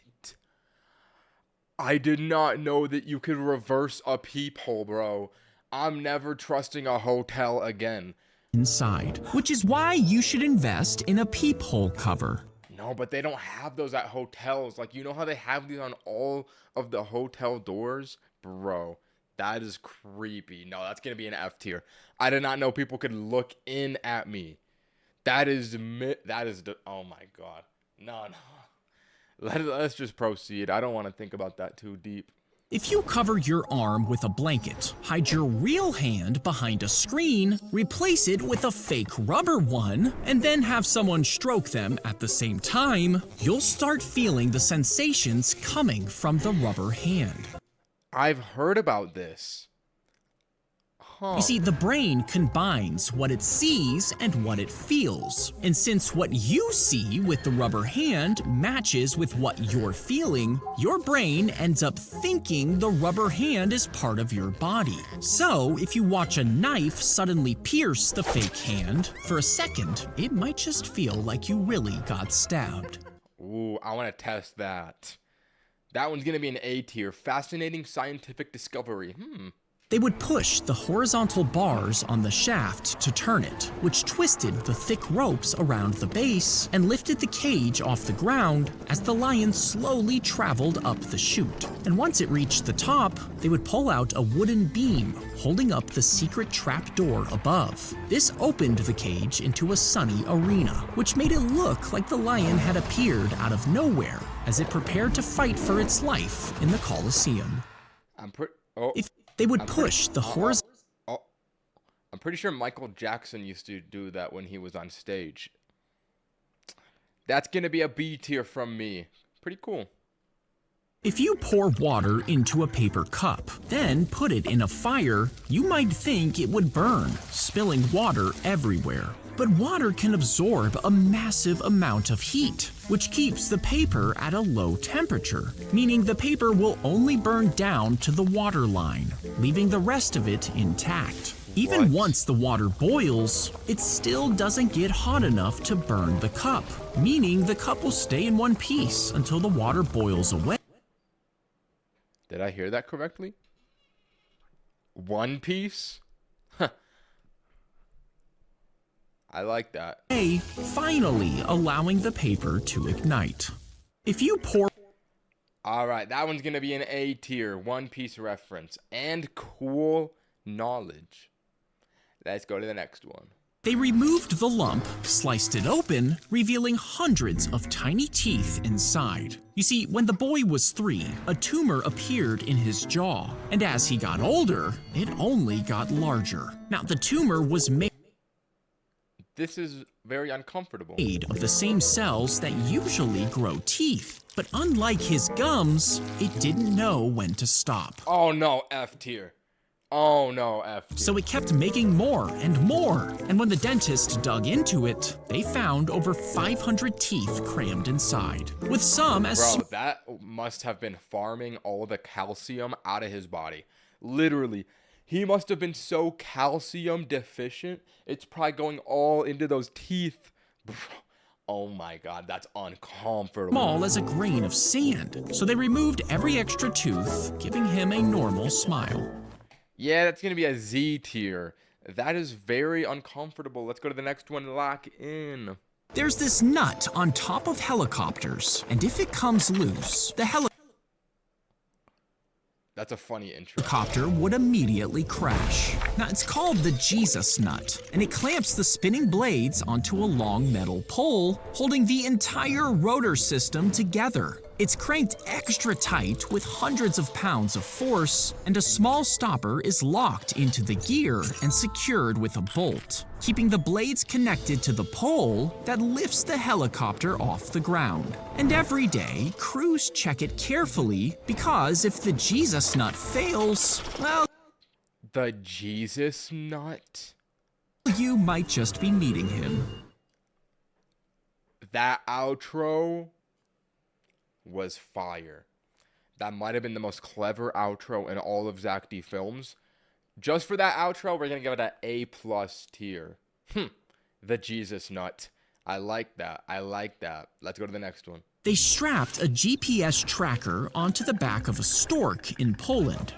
I did not know that you could reverse a peephole, bro. I'm never trusting a hotel again. Inside, which is why you should invest in a peephole cover. No, but they don't have those at hotels. Like, you know how they have these on all of the hotel doors? Bro, that is creepy. No, that's gonna be an F tier. I did not know people could look in at me. That is oh my god. No. Let's just proceed. I don't want to think about that too deep. If you cover your arm with a blanket, hide your real hand behind a screen, replace it with a fake rubber one, and then have someone stroke them at the same time, you'll start feeling the sensations coming from the rubber hand. I've heard about this. You see, the brain combines what it sees and what it feels. And since what you see with the rubber hand matches with what you're feeling, your brain ends up thinking the rubber hand is part of your body. So, if you watch a knife suddenly pierce the fake hand, for a second, it might just feel like you really got stabbed. Ooh, I want to test that. That one's gonna be an A tier. Fascinating scientific discovery. They would push the horizontal bars on the shaft to turn it, which twisted the thick ropes around the base and lifted the cage off the ground as the lion slowly traveled up the chute. And once it reached the top, they would pull out a wooden beam holding up the secret trapdoor above. This opened the cage into a sunny arena, which made it look like the lion had appeared out of nowhere as it prepared to fight for its life in the Colosseum. They would push the horizontal. I'm pretty sure Michael Jackson used to do that when he was on stage. That's gonna be a B tier from me. Pretty cool. If you pour water into a paper cup, then put it in a fire, you might think it would burn, spilling water everywhere. But water can absorb a massive amount of heat, which keeps the paper at a low temperature, meaning the paper will only burn down to the water line, leaving the rest of it intact. Even once the water boils, it still doesn't get hot enough to burn the cup, meaning the cup will stay in one piece until the water boils away. Did I hear that correctly? One Piece? Huh. I like that. Finally allowing the paper to ignite. If you pour... Alright, that one's gonna be an A tier. One Piece reference. And cool knowledge. Let's go to the next one. They removed the lump, sliced it open, revealing hundreds of tiny teeth inside. You see, when the boy was 3, a tumor appeared in his jaw, and as he got older, it only got larger. Now, the tumor was made This is very uncomfortable. of the same cells that usually grow teeth. But unlike his gums, it didn't know when to stop. Oh no, F tier. Oh no, F tier. So it kept making more and more. And when the dentist dug into it, they found over 500 teeth crammed inside. With some as Bro, that must have been farming all the calcium out of his body. Literally. He must have been so calcium deficient, it's probably going all into those teeth. Bro, oh my god, that's uncomfortable. small as a grain of sand. So they removed every extra tooth, giving him a normal smile. Yeah, that's gonna be a Z tier. That is very uncomfortable. Let's go to the next one. Lock in. There's this nut on top of helicopters, and if it comes loose, the That's a funny intro. helicopter would immediately crash. Now, it's called the Jesus nut, and it clamps the spinning blades onto a long metal pole, holding the entire rotor system together. It's cranked extra tight with hundreds of pounds of force, and a small stopper is locked into the gear and secured with a bolt, keeping the blades connected to the pole that lifts the helicopter off the ground. And every day, crews check it carefully because if the Jesus nut fails, well, The Jesus nut? you might just be meeting him. That outro was fire. That might have been the most clever outro in all of Zack D films. Just for that outro, we're gonna give it an A+ tier. The Jesus nut. I like that. I like that. Let's go to the next one. They strapped a GPS tracker onto the back of a stork in Poland.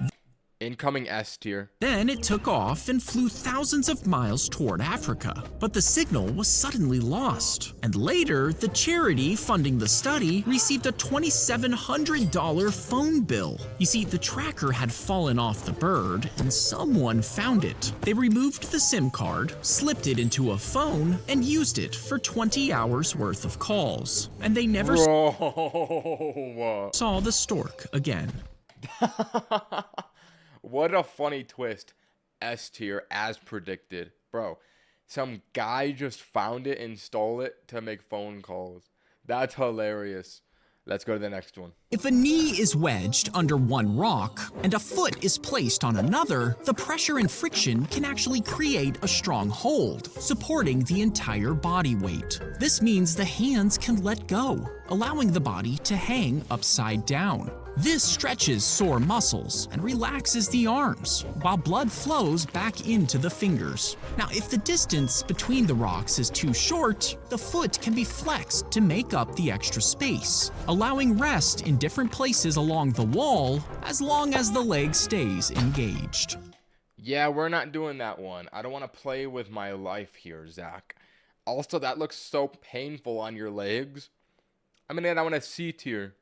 Incoming S tier. Then it took off and flew thousands of miles toward Africa. But the signal was suddenly lost. And later, the charity funding the study received a $2,700 phone bill. You see, the tracker had fallen off the bird, and someone found it. They removed the SIM card, slipped it into a phone, and used it for 20 hours worth of calls. And they never saw the stork again. What a funny twist. S tier as predicted. Bro, some guy just found it, installed it to make phone calls. That's hilarious. Let's go to the next one. If a knee is wedged under one rock and a foot is placed on another, the pressure and friction can actually create a strong hold, supporting the entire body weight. This means the hands can let go, allowing the body to hang upside down. This stretches sore muscles and relaxes the arms, while blood flows back into the fingers. Now, if the distance between the rocks is too short, the foot can be flexed to make up the extra space, allowing rest in different places along the wall as long as the leg stays engaged. Yeah, we're not doing that one. I don't want to play with my life here, Zack. Also, that looks so painful on your legs. I mean, I want a C tier.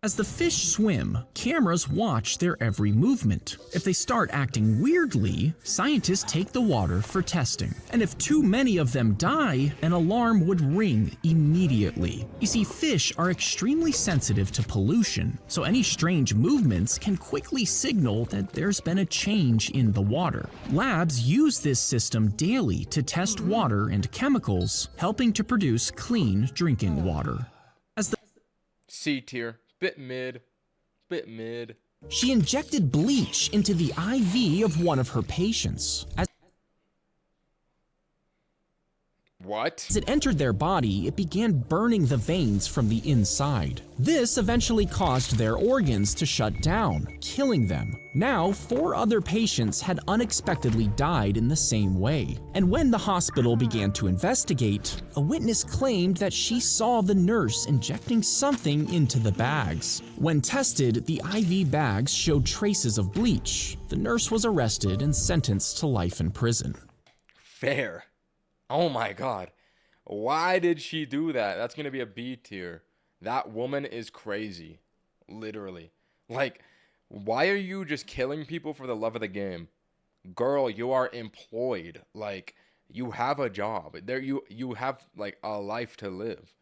As the fish swim, cameras watch their every movement. If they start acting weirdly, scientists take the water for testing. And if too many of them die, an alarm would ring immediately. You see, fish are extremely sensitive to pollution, so any strange movements can quickly signal that there's been a change in the water. Labs use this system daily to test water and chemicals, helping to produce clean drinking water. As the C tier. Bit mid. She injected bleach into the IV of one of her patients. What? As it entered their body, it began burning the veins from the inside. This eventually caused their organs to shut down, killing them. Now, 4 other patients had unexpectedly died in the same way. And when the hospital began to investigate, a witness claimed that she saw the nurse injecting something into the bags. When tested, the IV bags showed traces of bleach. The nurse was arrested and sentenced to life in prison. Fair. Oh my god. Why did she do that? That's gonna be a B tier. That woman is crazy. Literally. Like, why are you just killing people for the love of the game? Girl, you are employed. Like, You have a job. There you have like a life to live.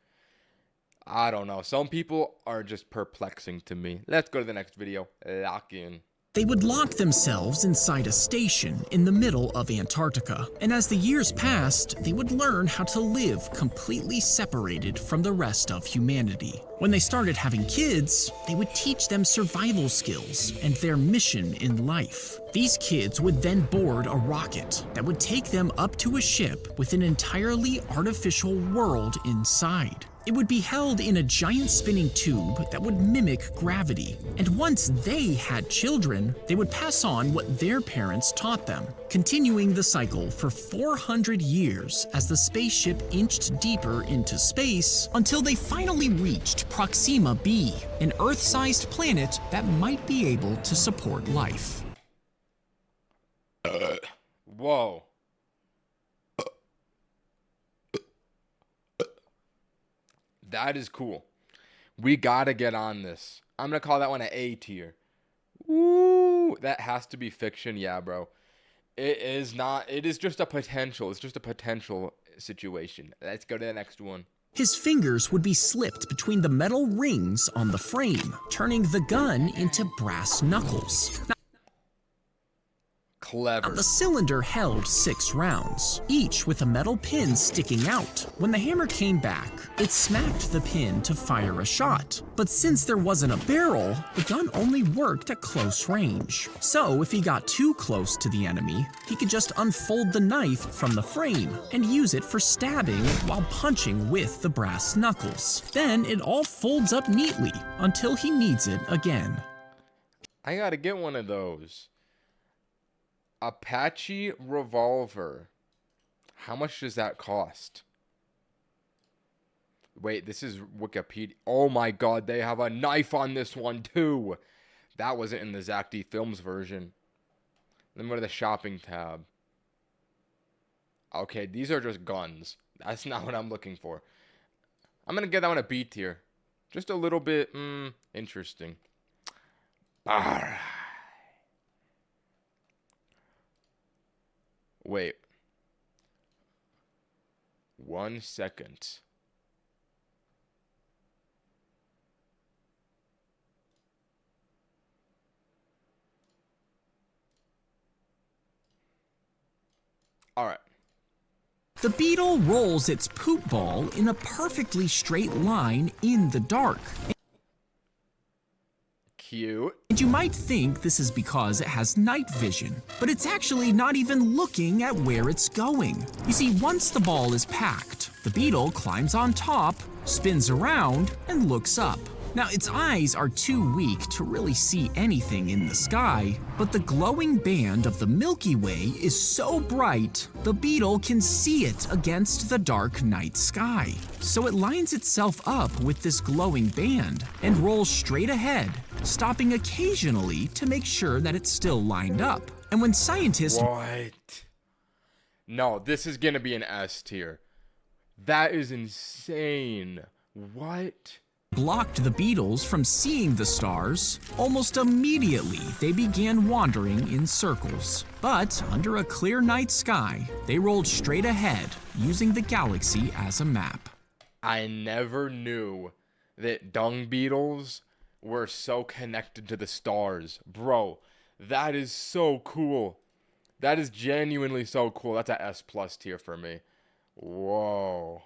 I don't know. Some people are just perplexing to me. Let's go to the next video. Lock in. They would lock themselves inside a station in the middle of Antarctica, and as the years passed, they would learn how to live completely separated from the rest of humanity. When they started having kids, they would teach them survival skills and their mission in life. These kids would then board a rocket that would take them up to a ship with an entirely artificial world inside. It would be held in a giant spinning tube that would mimic gravity. And once they had children, they would pass on what their parents taught them, continuing the cycle for 400 years as the spaceship inched deeper into space until they finally reached Proxima b, an Earth-sized planet that might be able to support life. Whoa. That is cool. We gotta get on this. I'm gonna call that one an A tier. Woo! That has to be fiction, yeah, bro. It is not. It is just a potential. It's just a potential situation. Let's go to the next one. His fingers would be slipped between the metal rings on the frame, turning the gun into brass knuckles. Clever. The cylinder held 6 rounds, each with a metal pin sticking out. When the hammer came back, it smacked the pin to fire a shot. But since there wasn't a barrel, the gun only worked at close range. So if he got too close to the enemy, he could just unfold the knife from the frame and use it for stabbing while punching with the brass knuckles. Then it all folds up neatly until he needs it again. I gotta get one of those. Apache revolver. How much does that cost? Wait, this is Wikipedia. Oh my god, they have a knife on this one too. That wasn't in the Zack D Films version. Then go to the shopping tab. Okay, these are just guns. That's not what I'm looking for. I'm gonna give that one a B tier. Just a little bit, interesting. Alright. Wait. 1 second. All right. The beetle rolls its poop ball in a perfectly straight line in the dark. Cute. And you might think this is because it has night vision, but it's actually not even looking at where it's going. You see, once the ball is packed, the beetle climbs on top, spins around, and looks up. Now, its eyes are too weak to really see anything in the sky, but the glowing band of the Milky Way is so bright, the beetle can see it against the dark night sky. So it lines itself up with this glowing band and rolls straight ahead, stopping occasionally to make sure that it's still lined up. And when scientists... What? No, this is gonna be an S tier. That is insane. What? Blocked the beetles from seeing the stars, almost immediately they began wandering in circles. But under a clear night sky, they rolled straight ahead, using the galaxy as a map. I never knew that dung beetles were so connected to the stars. Bro, that is so cool. That is genuinely so cool. That's a S+ tier for me. Whoa.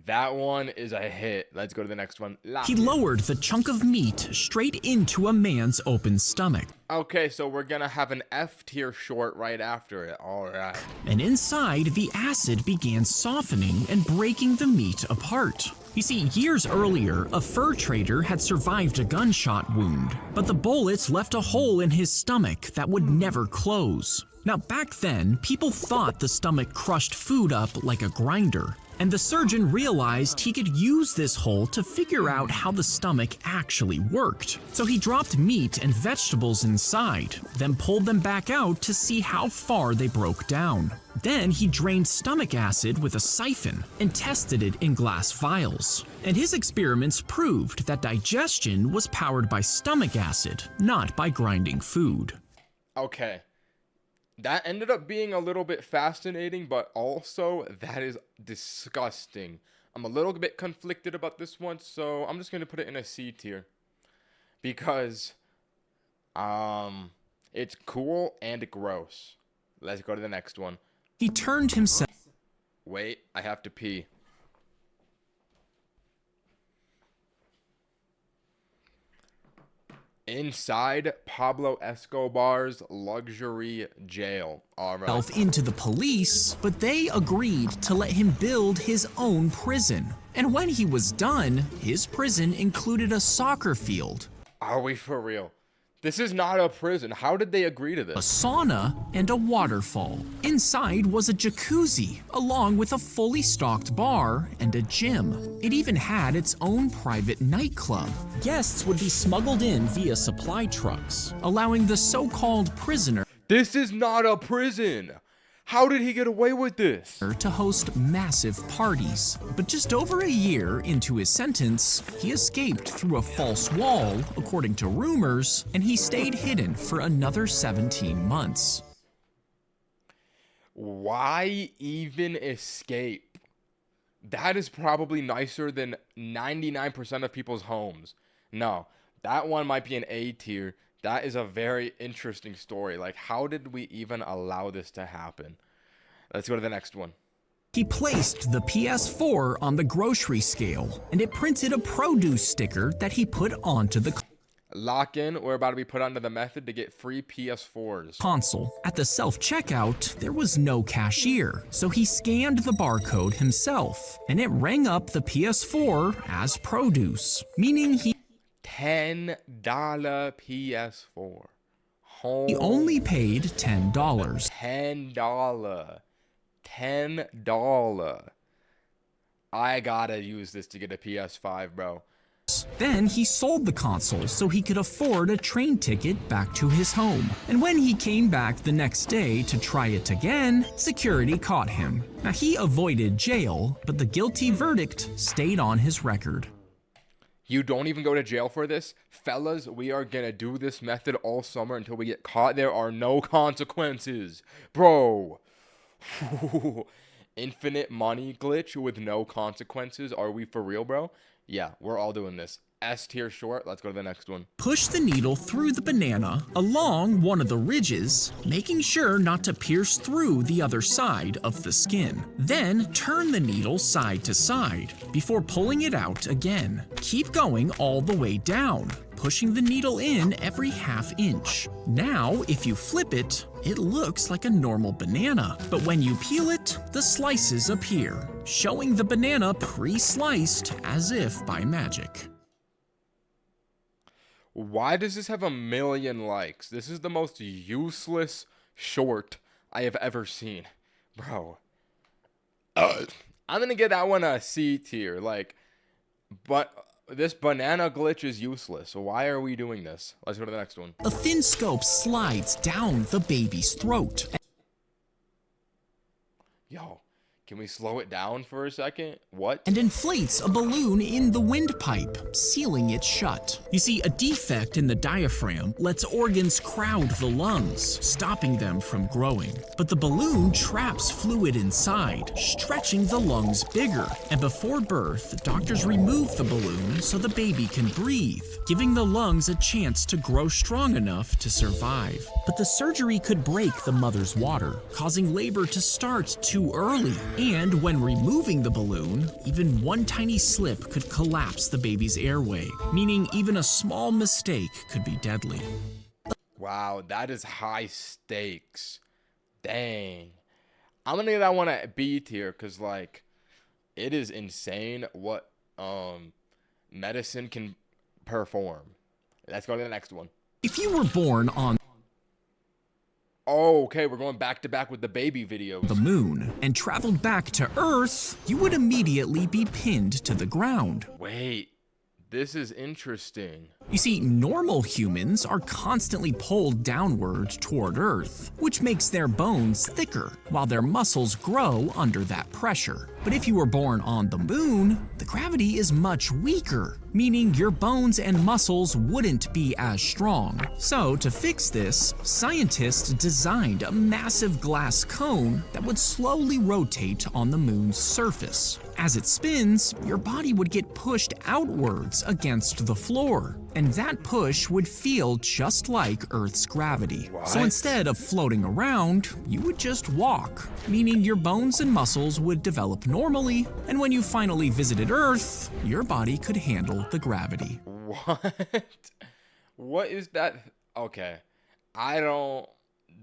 That one is a hit. Let's go to the next one. He lowered the chunk of meat straight into a man's open stomach. Okay, so we're gonna have an F tier short right after it. All right. And inside, the acid began softening and breaking the meat apart. You see, years earlier, a fur trader had survived a gunshot wound, but the bullets left a hole in his stomach that would never close. Now, back then, people thought the stomach crushed food up like a grinder. And the surgeon realized he could use this hole to figure out how the stomach actually worked. So he dropped meat and vegetables inside, then pulled them back out to see how far they broke down. Then he drained stomach acid with a siphon and tested it in glass vials. And his experiments proved that digestion was powered by stomach acid, not by grinding food. Okay. that ended up being a little bit fascinating, but also that is disgusting. I'm a little bit conflicted about this one, so I'm just going to put it in a C tier. Because it's cool and gross. Let's go to the next one. He turned himself. Wait, I have to pee. Inside Pablo Escobar's luxury jail. All right. Into the police, but they agreed to let him build his own prison. And when he was done, his prison included a soccer field. Are we for real? This is not a prison. How did they agree to A this? sauna, and a waterfall. Inside was a jacuzzi, along with a fully stocked bar and a gym. It even had its own private nightclub. Guests would be smuggled in via supply trucks, allowing the so-called prisoner This is not a prison. How did he get away with this? to host massive parties. But just over a year into his sentence, he escaped through a false wall, according to rumors, and he stayed hidden for another 17 months. Why even escape? That is probably nicer than 99% of people's homes. No, that one might be an A tier. That is a very interesting story. Like, how did we even allow this to happen? Let's go to the next one. He placed the PS4 on the grocery scale, and it printed a produce sticker that he put onto the Lock in. We're about to be put onto the method to get free PS4s. console. At the self-checkout, there was no cashier, so he scanned the barcode himself, and it rang up the PS4 as produce, meaning he $10 PS4. He only paid $10. $10. $10. I gotta use this to get a PS5, bro. Then he sold the console so he could afford a train ticket back to his home. And when he came back the next day to try it again, security caught him. Now he avoided jail, but the guilty verdict stayed on his record. You don't even go to jail for this? Fellas, we are gonna do this method all summer until we get caught. There are no consequences. Bro. Infinite money glitch with no consequences. Are we for real, bro? Yeah, we're all doing this. S tier short. Let's go to the next one. Push the needle through the banana along one of the ridges, making sure not to pierce through the other side of the skin. Then turn the needle side to side before pulling it out again. Keep going all the way down, pushing the needle in every ½ inch. Now, if you flip it, it looks like a normal banana. But when you peel it, the slices appear, showing the banana pre-sliced as if by magic. Why does this have 1 million likes? This is the most useless short I have ever seen. Bro. I'm gonna get that one a C tier. Like, but this banana glitch is useless. So why are we doing this? Let's go to the next one. A thin scope slides down the baby's throat. Yo, can we slow it down for a second? What? And inflates a balloon in the windpipe, sealing it shut. You see, a defect in the diaphragm lets organs crowd the lungs, stopping them from growing. But the balloon traps fluid inside, stretching the lungs bigger. And before birth, doctors remove the balloon so the baby can breathe, giving the lungs a chance to grow strong enough to survive. But the surgery could break the mother's water, causing labor to start too early. And when removing the balloon, even one tiny slip could collapse the baby's airway, meaning even a small mistake could be deadly. Wow, that is high stakes. Dang. I'm gonna give that one a B tier because, like, it is insane what medicine can perform. Let's go to the next one. If you were born on Oh, okay, we're going back to back with the baby videos. the moon and traveled back to Earth, you would immediately be pinned to the ground. Wait, This is interesting. You see, normal humans are constantly pulled downward toward Earth, which makes their bones thicker, while their muscles grow under that pressure. But if you were born on the moon, the gravity is much weaker, meaning your bones and muscles wouldn't be as strong. So to fix this, scientists designed a massive glass cone that would slowly rotate on the moon's surface. As it spins, your body would get pushed outwards against the floor, and that push would feel just like Earth's gravity. So instead of floating around, you would just walk, meaning your bones and muscles would develop normally, and when you finally visited Earth, your body could handle the gravity. What? What is that? Okay.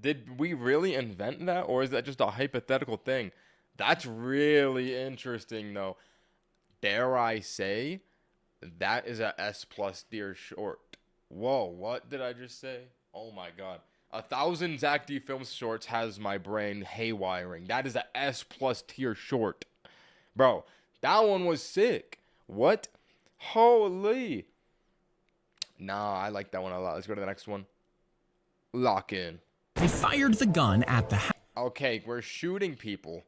Did we really invent that, or is that just a hypothetical thing? That's really interesting, though. Dare I say, that is a S+ tier short. Whoa, what did I just say? Oh my god. 1,000 Zack D Films shorts has my brain haywiring. That is a S+ tier short. Bro, that one was sick. What? Holy. Nah, I like that one a lot. Let's go to the next one. Lock in. They fired the gun at the Okay, we're shooting people.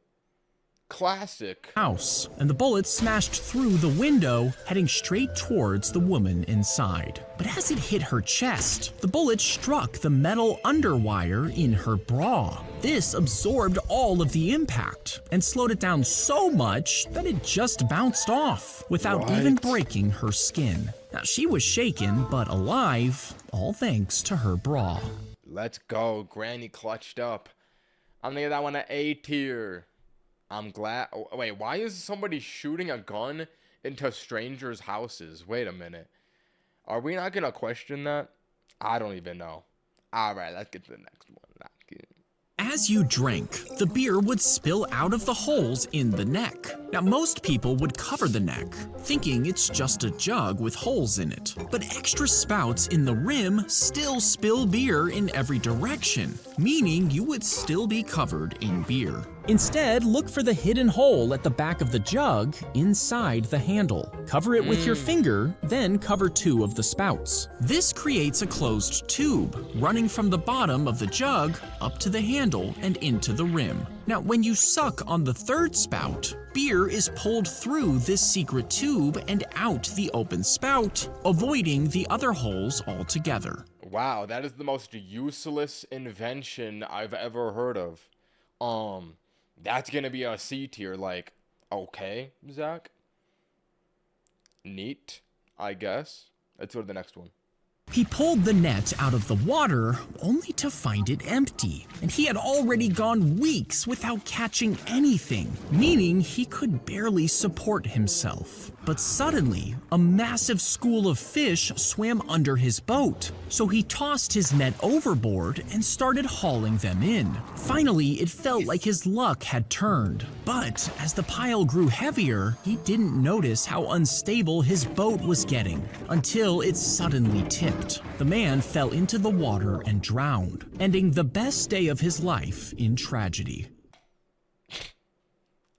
Classic. house, and the bullet smashed through the window, heading straight towards the woman inside. But as it hit her chest, the bullet struck the metal underwire in her bra. This absorbed all of the impact and slowed it down so much that it just bounced off without even breaking her skin. Now, she was shaken but alive, all thanks to her bra. Let's go. Granny clutched up. I'm gonna give that one an A tier. I'm glad. Oh, wait, why is somebody shooting a gun into strangers' houses? Wait a minute. Are we not gonna question that? I don't even know. All right, let's get to the next one. As you drank, the beer would spill out of the holes in the neck. Now, most people would cover the neck, thinking it's just a jug with holes in it. But extra spouts in the rim still spill beer in every direction, meaning you would still be covered in beer. Instead, look for the hidden hole at the back of the jug inside the handle. Cover it with your finger, then cover 2 of the spouts. This creates a closed tube, running from the bottom of the jug up to the handle and into the rim. Now, when you suck on the 3rd spout, beer is pulled through this secret tube and out the open spout, avoiding the other holes altogether. Wow, that is the most useless invention I've ever heard of. That's gonna be a C tier. Like, okay, Zach. Neat, I guess. Let's go to the next one. He pulled the net out of the water only to find it empty, and he had already gone weeks without catching anything, meaning he could barely support himself. But suddenly, a massive school of fish swam under his boat, so he tossed his net overboard and started hauling them in. Finally, it felt like his luck had turned, but as the pile grew heavier, he didn't notice how unstable his boat was getting until it suddenly tipped. The man fell into the water and drowned, ending the best day of his life in tragedy.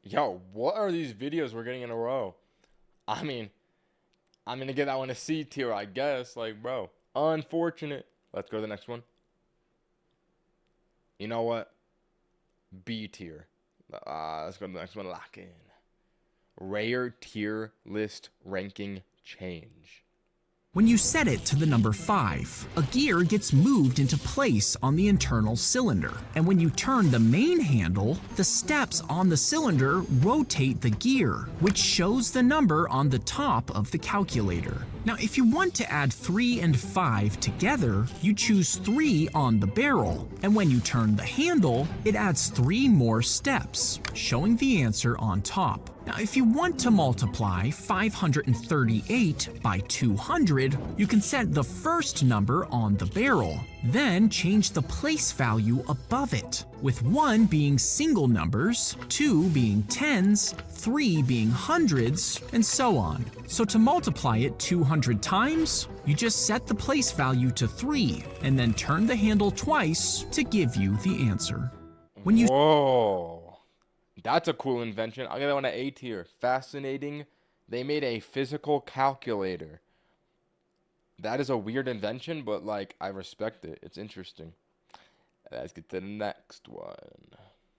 Yo, what are these videos we're getting in a row? I mean, I'm gonna give that one a C tier, I guess. Like, bro, unfortunate. Let's go to the next one. You know what? B tier. Let's go to the next one. Lock in. Rare tier list ranking change. When you set it to the number 5, a gear gets moved into place on the internal cylinder. And when you turn the main handle, the steps on the cylinder rotate the gear, which shows the number on the top of the calculator. Now, if you want to add 3 and 5 together, you choose 3 on the barrel. And when you turn the handle, it adds 3 more steps, showing the answer on top. Now, if you want to multiply 538 by 200, you can set the first number on the barrel, then change the place value above it, with 1 being single numbers, 2 being tens, 3 being hundreds, and so on. So to multiply it 200 times, you just set the place value to 3, and then turn the handle twice to give you the answer. When you Whoa. That's a cool invention. I'll give that one an A tier. Fascinating. They made a physical calculator That is a weird invention, but like I respect it. It's interesting. Let's get to the next one.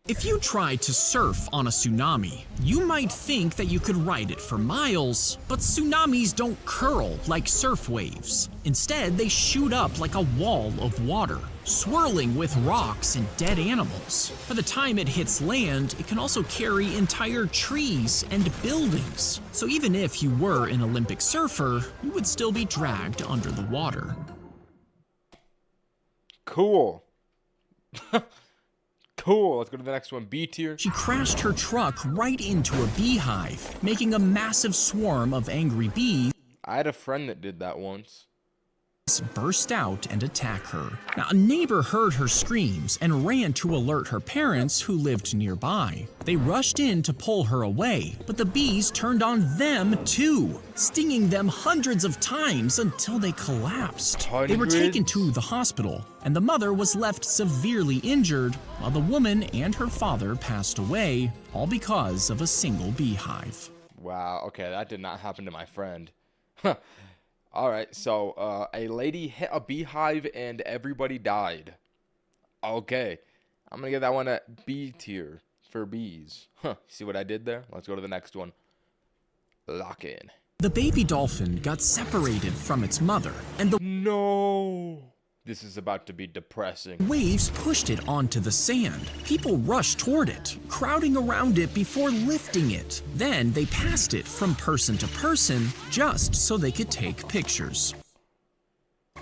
If you tried to surf on a tsunami, you might think that you could ride it for miles, but tsunamis don't curl like surf waves. Instead, they shoot up like a wall of water, swirling with rocks and dead animals. By the time it hits land, it can also carry entire trees and buildings. So even if you were an Olympic surfer, you would still be dragged under the water. Cool. Cool, let's go to the next one. B tier. She crashed her truck right into a beehive, making a massive swarm of angry bees I had a friend that did that once. burst out and attack her. Now, a neighbor heard her screams and ran to alert her parents who lived nearby. They rushed in to pull her away, but the bees turned on them too, stinging them hundreds of times until they collapsed. They were taken to the hospital, and the mother was left severely injured, while the woman and her father passed away, all because of a single beehive. Wow, okay, that did not happen to my friend. Alright, so a lady hit a beehive and everybody died. Okay, I'm gonna give that one a B tier for bees. See what I did there? Let's go to the next one. Lock in. The baby dolphin got separated from its mother, and the This is about to be depressing. waves pushed it onto the sand. People rushed toward it, crowding around it before lifting it. Then they passed it from person to person just so they could take pictures.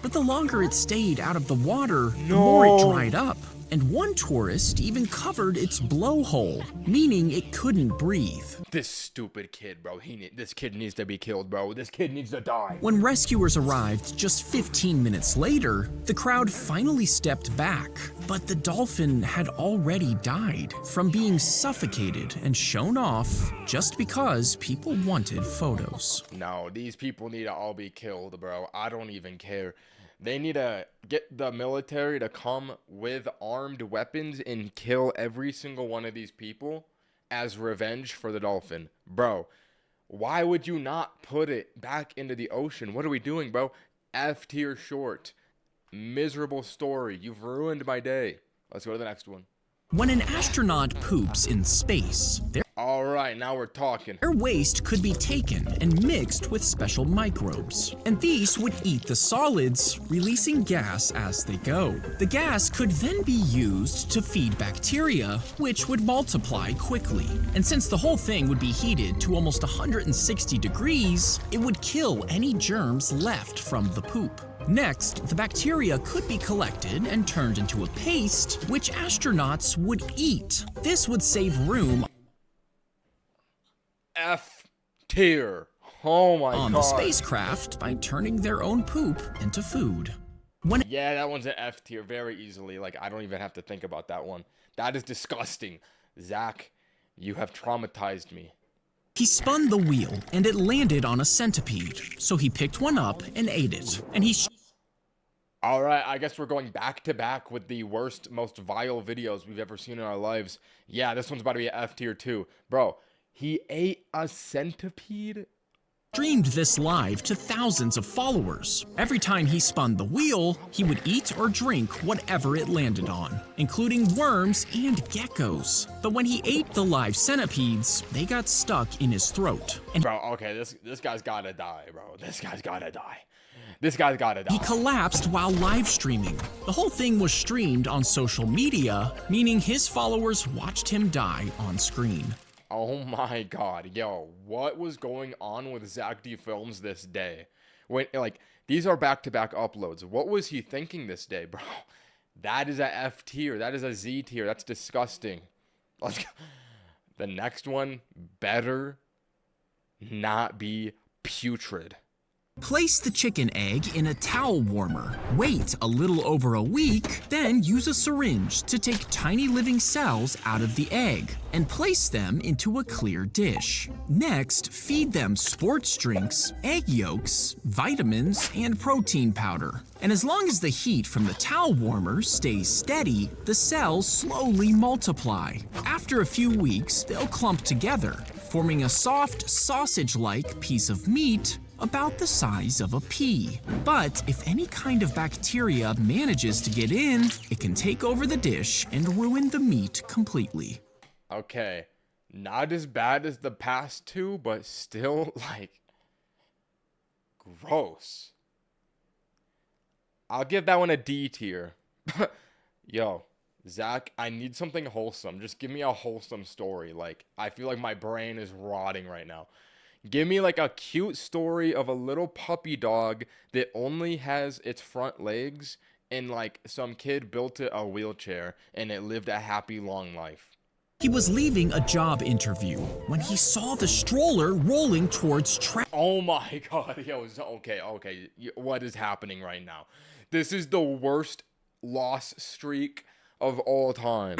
But the longer it stayed out of the water, the more it dried up. And one tourist even covered its blowhole, meaning it couldn't breathe. This stupid kid, bro. This kid needs to be killed, bro. This kid needs to die. When rescuers arrived just 15 minutes later, the crowd finally stepped back. But the dolphin had already died from being suffocated and shown off just because people wanted photos. No, these people need to all be killed, bro. I don't even care. They need to get the military to come with armed weapons and kill every single one of these people as revenge for the dolphin. Bro, why would you not put it back into the ocean? What are we doing, bro? F tier short. Miserable story. You've ruined my day. Let's go to the next one. When an astronaut poops in space, All right, now we're talking. their waste could be taken and mixed with special microbes, and these would eat the solids, releasing gas as they go. The gas could then be used to feed bacteria, which would multiply quickly. And since the whole thing would be heated to almost 160 degrees, it would kill any germs left from the poop. Next, the bacteria could be collected and turned into a paste, which astronauts would eat. This would save room F tier. Oh my god. on the spacecraft by turning their own poop into food. Yeah, that one's an F tier very easily. Like, I don't even have to think about that one. That is disgusting. Zach, you have traumatized me. He spun the wheel and it landed on a centipede, so he picked one up and ate it. And he All right, I guess we're going back to back with the worst, most vile videos we've ever seen in our lives. Yeah, this one's about to be an F tier too. Bro, he ate a centipede? streamed this live to thousands of followers. Every time he spun the wheel, he would eat or drink whatever it landed on, including worms and geckos. But when he ate the live centipedes, they got stuck in his throat. And bro, okay, this guy's gotta die, bro. This guy's gotta die. This guy's gotta die. He collapsed while live streaming. The whole thing was streamed on social media, meaning his followers watched him die on screen. Oh my god, yo, what was going on with Zack D Films this day? When, like, these are back-to-back uploads. What was he thinking this day, bro? That is a F tier. That is a Z tier. That's disgusting. Let's go. The next one better not be putrid. Place the chicken egg in a towel warmer. Wait a little over a week, then use a syringe to take tiny living cells out of the egg and place them into a clear dish. Next, feed them sports drinks, egg yolks, vitamins, and protein powder. And as long as the heat from the towel warmer stays steady, the cells slowly multiply. After a few weeks, they'll clump together, forming a soft, sausage-like piece of meat about the size of a pea. But if any kind of bacteria manages to get in, it can take over the dish and ruin the meat completely. Okay, not as bad as the past two, but still, like, gross. I'll give that one a D tier. Yo, Zach, I need something wholesome. Just give me a wholesome story. Like, I feel like my brain is rotting right now. Give me like a cute story of a little puppy dog that only has its front legs and like some kid built it a wheelchair and it lived a happy long life. He was leaving a job interview when he saw the stroller rolling towards traffic. Oh my god, yo, okay, what is happening right now? This is the worst loss streak of all time.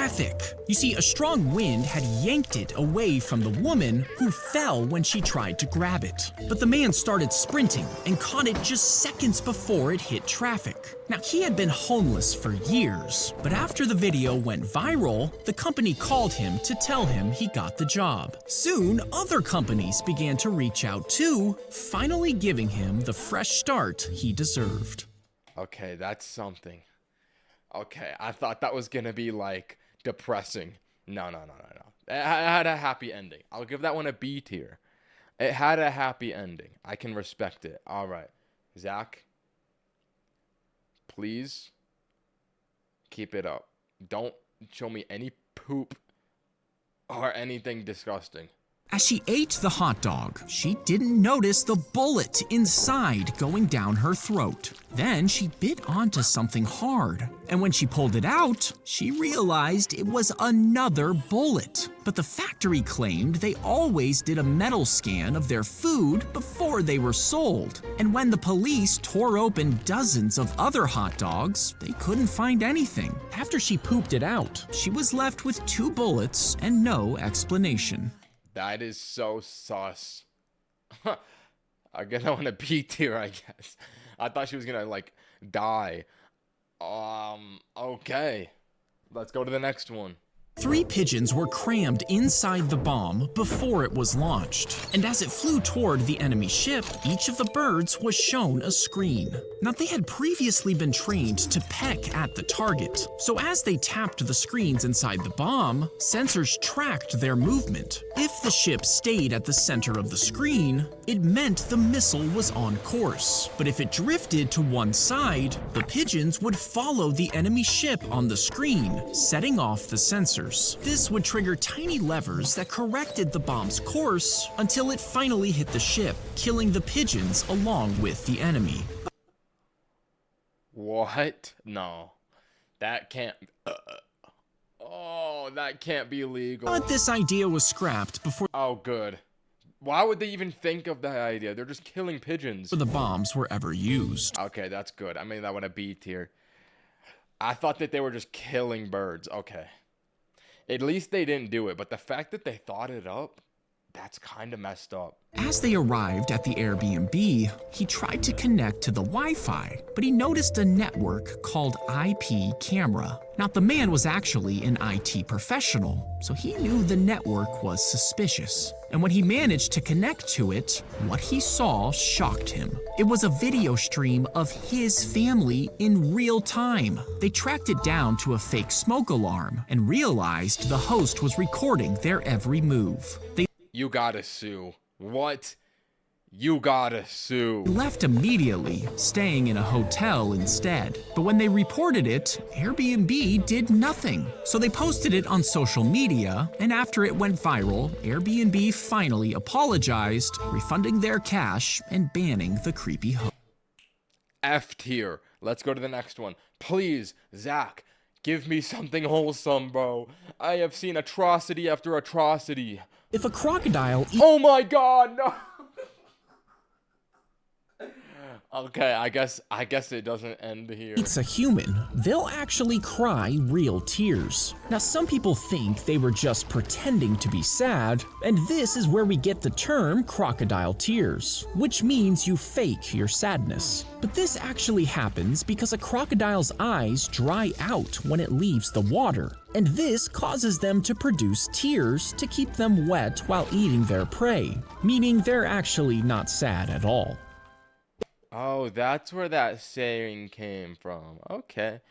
You see, a strong wind had yanked it away from the woman who fell when she tried to grab it. But the man started sprinting and caught it just seconds before it hit traffic. Now, he had been homeless for years, but after the video went viral, the company called him to tell him he got the job. Soon, other companies began to reach out too, finally giving him the fresh start he deserved. Okay, that's something. Okay, I thought that was gonna be like depressing. No. It had a happy ending. I'll give that one a B tier. It had a happy ending. I can respect it. All right, Zach, please keep it up. Don't show me any poop or anything disgusting. As she ate the hot dog, she didn't notice the bullet inside going down her throat. Then she bit onto something hard, and when she pulled it out, she realized it was another bullet. But the factory claimed they always did a metal scan of their food before they were sold. And when the police tore open dozens of other hot dogs, they couldn't find anything. After she pooped it out, she was left with 2 bullets and no explanation. That is so sus. I'm gonna want to B tier, I guess. I thought she was gonna like die. Okay. Let's go to the next one. 3 pigeons were crammed inside the bomb before it was launched, and as it flew toward the enemy ship, each of the birds was shown a screen. Now, they had previously been trained to peck at the target, so as they tapped the screens inside the bomb, sensors tracked their movement. If the ship stayed at the center of the screen, it meant the missile was on course, but if it drifted to one side, the pigeons would follow the enemy ship on the screen, setting off the sensors. This would trigger tiny levers that corrected the bomb's course until it finally hit the ship, killing the pigeons along with the enemy. What? No. That can't... that can't be legal. But this idea was scrapped before... Oh, good. Why would they even think of that idea? They're just killing pigeons. The bombs were ever used. Okay, that's good. I mean, that would have B tier. I thought that they were just killing birds. Okay. At least they didn't do it, but the fact that they thought it up, that's kind of messed up. As they arrived at the Airbnb, he tried to connect to the Wi-Fi, but he noticed a network called IP camera. Now, the man was actually an IT professional, so he knew the network was suspicious. And when he managed to connect to it, what he saw shocked him. It was a video stream of his family in real time. They tracked it down to a fake smoke alarm and realized the host was recording their every move. You gotta sue. What? You gotta sue. They left immediately, staying in a hotel instead. But when they reported it, Airbnb did nothing. So they posted it on social media, and after it went viral, Airbnb finally apologized, refunding their cash and banning the creepy host. F tier. Let's go to the next one. Please, Zach, give me something wholesome, bro. I have seen atrocity after atrocity. If a crocodile... Oh my god, no! Okay, I guess it doesn't end here. Eats a human, they'll actually cry real tears. Now, some people think they were just pretending to be sad, and this is where we get the term crocodile tears, which means you fake your sadness. But this actually happens because a crocodile's eyes dry out when it leaves the water, and this causes them to produce tears to keep them wet while eating their prey, meaning they're actually not sad at all. Oh, that's where that saying came from. Okay.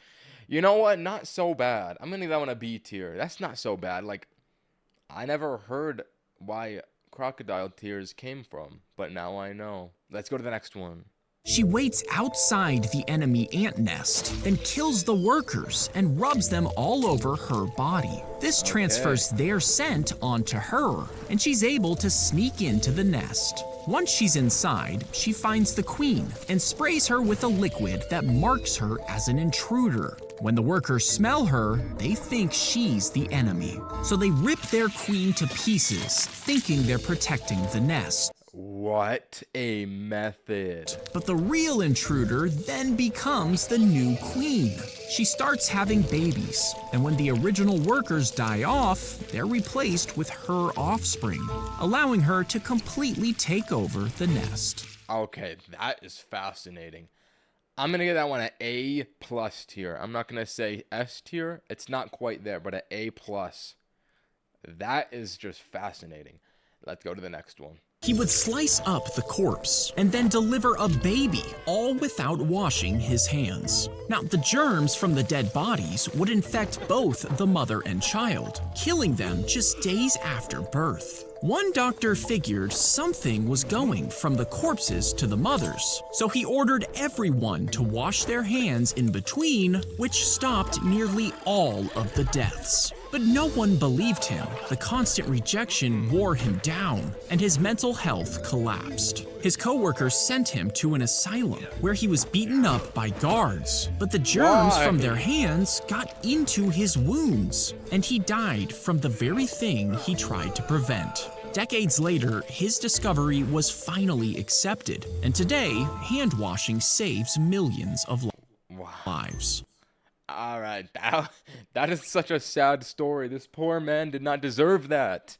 You know what? Not so bad. I'm gonna give that one a B tier. That's not so bad. Like, I never heard why crocodile tears came from, but now I know. Let's go to the next one. She waits outside the enemy ant nest, then kills the workers and rubs them all over her body. This transfers their scent onto her, and she's able to sneak into the nest. Once she's inside, she finds the queen and sprays her with a liquid that marks her as an intruder. When the workers smell her, they think she's the enemy. So they rip their queen to pieces, thinking they're protecting the nest. What a method. But the real intruder then becomes the new queen. She starts having babies, and when the original workers die off, they're replaced with her offspring, allowing her to completely take over the nest. Okay, that is fascinating. I'm gonna give that one an A+ tier. I'm not gonna say S tier. It's not quite there, but an A+. That is just fascinating. Let's go to the next one. He would slice up the corpse and then deliver a baby, all without washing his hands. Now, the germs from the dead bodies would infect both the mother and child, killing them just days after birth. One doctor figured something was going from the corpses to the mothers, so he ordered everyone to wash their hands in between, which stopped nearly all of the deaths. But no one believed him. The constant rejection wore him down, and his mental health collapsed. His coworkers sent him to an asylum where he was beaten up by guards, but the germs from their hands got into his wounds, and he died from the very thing he tried to prevent. Decades later, his discovery was finally accepted, and today, hand washing saves millions of lives. All right, that is such a sad story. This poor man did not deserve that.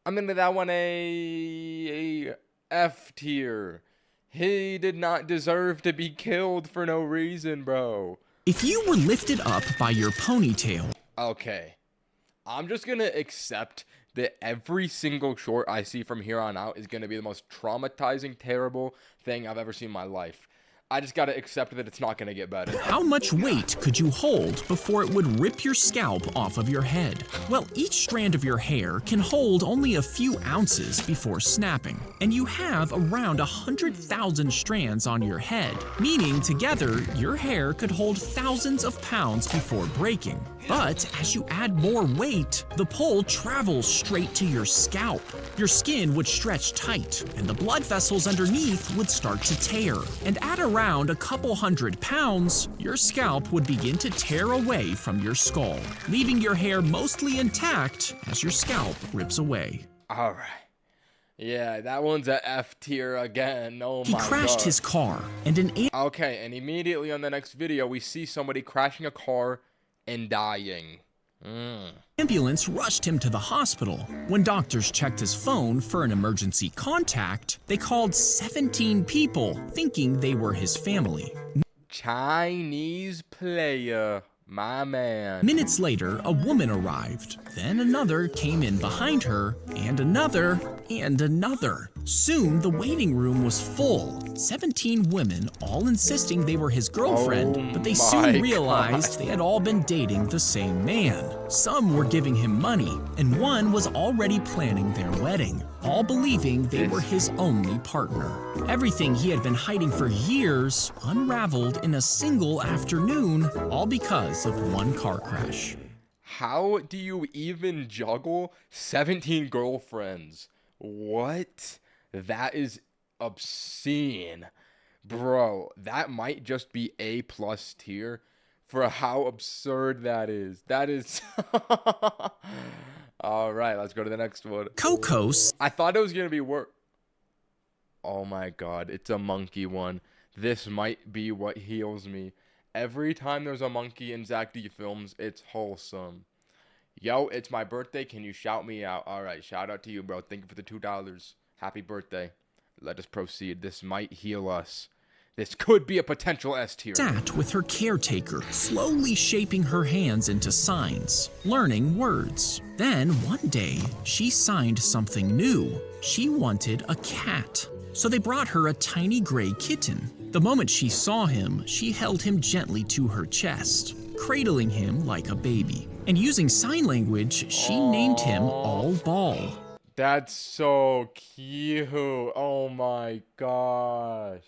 I'm gonna give that one a F tier. He did not deserve to be killed for no reason, bro. If you were lifted up by your ponytail... Okay, I'm just gonna accept that every single short I see from here on out is gonna be the most traumatizing, terrible thing I've ever seen in my life. I just gotta accept that it's not gonna get better. How much weight could you hold before it would rip your scalp off of your head? Well, each strand of your hair can hold only a few ounces before snapping, and you have around 100,000 strands on your head, meaning together your hair could hold thousands of pounds before breaking. But as you add more weight, the pole travels straight to your scalp. Your skin would stretch tight, and the blood vessels underneath would start to tear. And at around a couple hundred pounds, your scalp would begin to tear away from your skull, leaving your hair mostly intact as your scalp rips away. All right. Yeah, that one's a F tier again. Oh my god. He crashed his car, and Okay, and immediately on the next video, we see somebody crashing a car and dying. Ambulance rushed him to the hospital. When doctors checked his phone for an emergency contact, they called 17 people, thinking they were his family. Chinese player, my man. Minutes later, a woman arrived. Then another came in behind her, and another, and another. Soon, the waiting room was full. 17 women, all insisting they were his girlfriend, but they soon realized they had all been dating the same man. Some were giving him money, and one was already planning their wedding, all believing they were his only partner. Everything he had been hiding for years unraveled in a single afternoon, all because of one car crash. How do you even juggle 17 girlfriends? What? That is obscene. Bro, that might just be A+ tier for how absurd that is. That is... All right, let's go to the next one. Cocos. I thought it was going to be worse. Oh my god, it's a monkey one. This might be what heals me. Every time there's a monkey in Zack D films, it's wholesome. Yo, it's my birthday. Can you shout me out? All right, shout out to you, bro. Thank you for the $2. Happy birthday. Let us proceed. This might heal us. This could be a potential S tier. Sat with her caretaker, slowly shaping her hands into signs, learning words. Then, one day, she signed something new. She wanted a cat. So they brought her a tiny gray kitten. The moment she saw him, she held him gently to her chest, cradling him like a baby. And using sign language, she named him All Ball. That's so cute. Oh my gosh.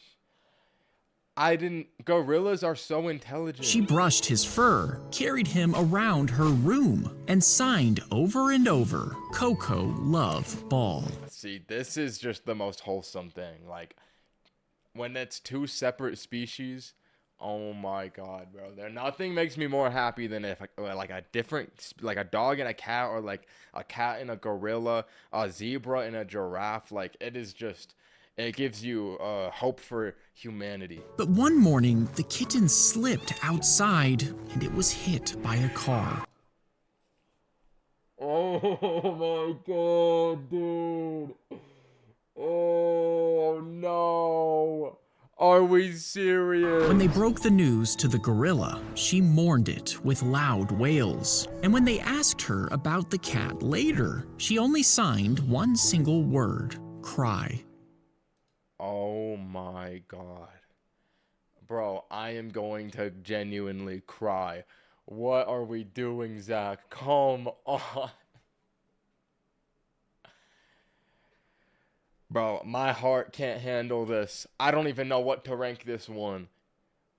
Gorillas are so intelligent. She brushed his fur, carried him around her room, and signed over and over, Coco Love Ball. See, this is just the most wholesome thing. Like, when it's two separate species, oh my god, bro. Nothing makes me more happy than if like a different, like a dog and a cat, or like a cat and a gorilla, a zebra and a giraffe. Like, it gives you hope for humanity. But one morning, the kitten slipped outside and it was hit by a car. Oh my god, dude. Oh no. Are we serious? When they broke the news to the gorilla, she mourned it with loud wails. And when they asked her about the cat later, she only signed one single word: cry. Oh my god. Bro, I am going to genuinely cry. What are we doing, Zack? Come on. Bro, my heart can't handle this. I don't even know what to rank this one.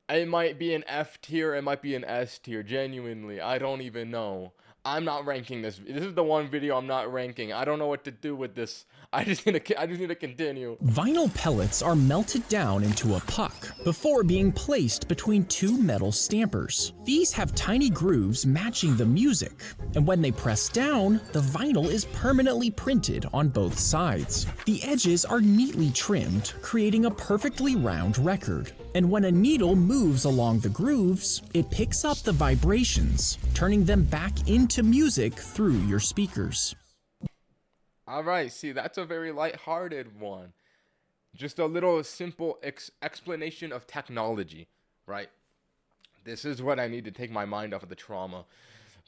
It might be an F tier, it might be an S tier. Genuinely, I don't even know. I'm not ranking this. This is the one video I'm not ranking. I don't know what to do with this. I just need to continue. Vinyl pellets are melted down into a puck before being placed between two metal stampers. These have tiny grooves matching the music, and when they press down, the vinyl is permanently printed on both sides. The edges are neatly trimmed, creating a perfectly round record. And when a needle moves along the grooves, it picks up the vibrations, turning them back into music through your speakers. Alright, see, that's a very lighthearted one. Just a little simple explanation of technology, right? This is what I need to take my mind off of the trauma.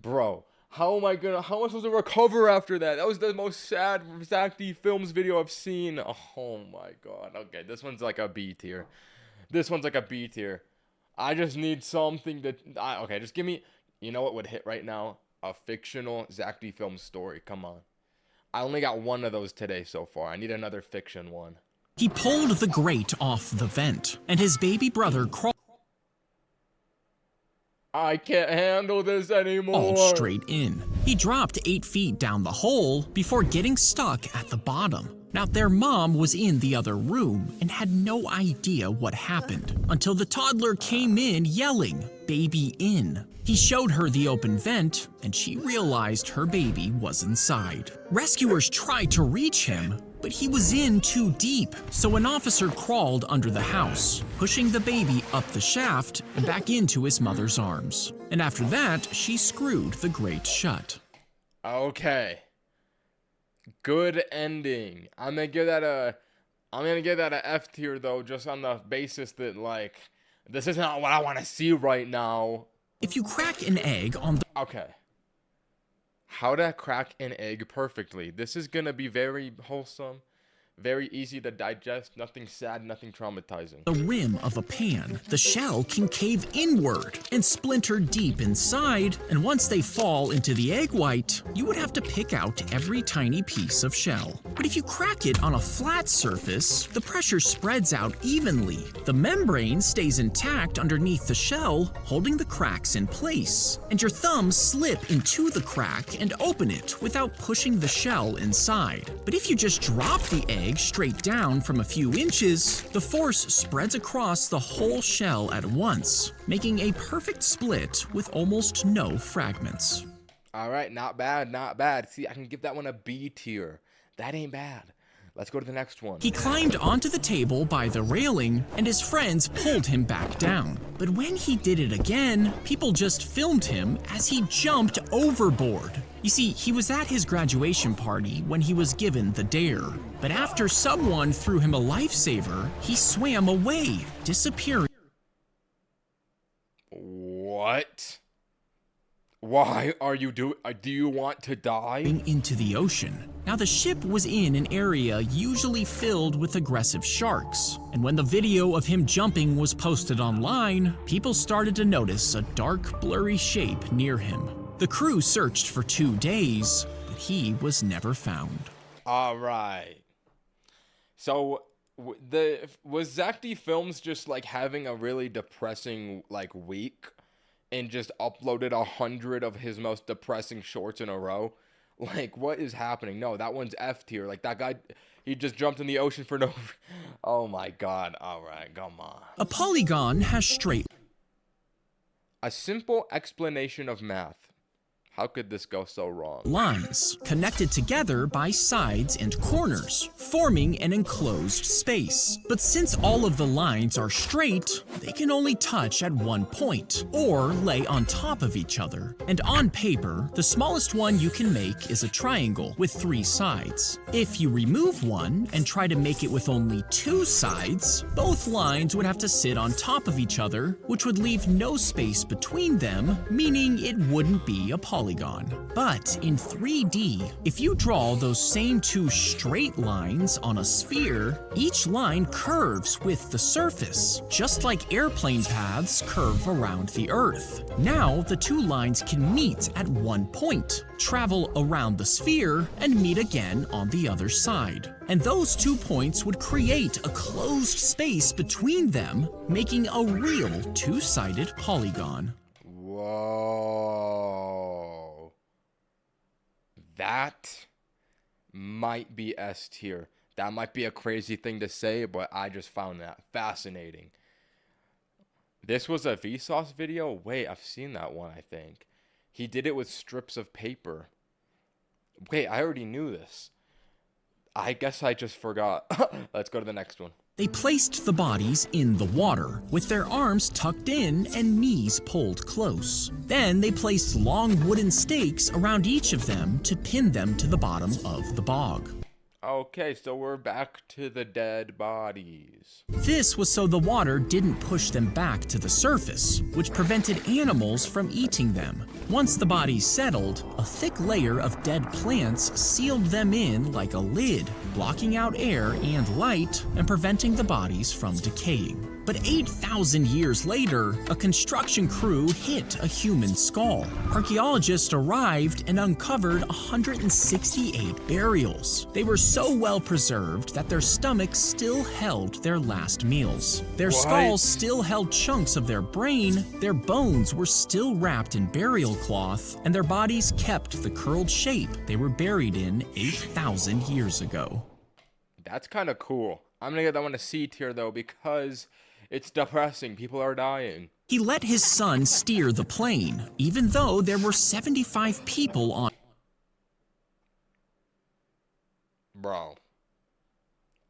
Bro, how am I supposed to recover after that? That was the most sad Zack D Films video I've seen. Oh my god. Okay, this one's like a B tier. This one's like a B tier. I just need something to... okay, just give me... You know what would hit right now? A fictional Zack D Films story. Come on. I only got one of those today so far. I need another fiction one. He pulled the grate off the vent, and his baby brother crawled I can't handle this anymore. straight in. He dropped 8 feet down the hole before getting stuck at the bottom. Now, their mom was in the other room and had no idea what happened until the toddler came in yelling, "Baby in." He showed her the open vent and she realized her baby was inside. Rescuers tried to reach him, but he was in too deep, so an officer crawled under the house, pushing the baby up the shaft and back into his mother's arms. And after that, she screwed the grate shut. Okay. Good ending. I'm gonna give that a F tier though, just on the basis that like this is not what I want to see right now. If you crack an egg on the... Okay. How to crack an egg perfectly. This is gonna be very wholesome, very easy to digest, nothing sad, nothing traumatizing. The rim of a pan, the shell can cave inward and splinter deep inside, and once they fall into the egg white, you would have to pick out every tiny piece of shell. But if you crack it on a flat surface, the pressure spreads out evenly. The membrane stays intact underneath the shell, holding the cracks in place, and your thumbs slip into the crack and open it without pushing the shell inside. But if you just drop the egg straight down from a few inches, the force spreads across the whole shell at once, making a perfect split with almost no fragments. Alright, not bad, not bad. See, I can give that one a B tier. That ain't bad. Let's go to the next one. He climbed onto the table by the railing, and his friends pulled him back down. But when he did it again, people just filmed him as he jumped overboard. You see, he was at his graduation party when he was given the dare. But after someone threw him a lifesaver, he swam away, disappearing. What? Why are you do you want to die? Into the ocean. Now the ship was in an area usually filled with aggressive sharks, and when the video of him jumping was posted online, people started to notice a dark, blurry shape near him. The crew searched for 2 days, but he was never found. All right. So was Zack D Films just like having a really depressing like week and just uploaded 100 of his most depressing shorts in a row? Like, what is happening? No, that one's F tier. Like, that guy, he just jumped in the ocean for no... Oh my god. All right, come on. A polygon has straight... A simple explanation of math. How could this go so wrong? Lines connected together by sides and corners, forming an enclosed space. But since all of the lines are straight, they can only touch at one point or lay on top of each other. And on paper, the smallest one you can make is a triangle with 3 sides. If you remove one and try to make it with only 2 sides, both lines would have to sit on top of each other, which would leave no space between them, meaning it wouldn't be a polygon. But in 3D, if you draw those same 2 straight lines on a sphere, each line curves with the surface, just like airplane paths curve around the Earth. Now, the 2 lines can meet at one point, travel around the sphere, and meet again on the other side. And those 2 points would create a closed space between them, making a real 2-sided polygon. Whoa. That might be S tier. That might be a crazy thing to say, but I just found that fascinating. This was a Vsauce video? Wait, I've seen that one, I think. He did it with strips of paper. Wait, I already knew this. I guess I just forgot. Let's go to the next one. They placed the bodies in the water, with their arms tucked in and knees pulled close. Then they placed long wooden stakes around each of them to pin them to the bottom of the bog. Okay, so we're back to the dead bodies. This was so the water didn't push them back to the surface, which prevented animals from eating them. Once the bodies settled, a thick layer of dead plants sealed them in like a lid, blocking out air and light and preventing the bodies from decaying. But 8,000 years later, a construction crew hit a human skull. Archaeologists arrived and uncovered 168 burials. They were so well preserved that their stomachs still held their last meals. Their skulls still held chunks of their brain, their bones were still wrapped in burial cloth, and their bodies kept the curled shape they were buried in 8,000 years ago. That's kind of cool. I'm gonna get that one a C tier though, because it's depressing. People are dying. He let his son steer the plane, even though there were 75 people on. Bro,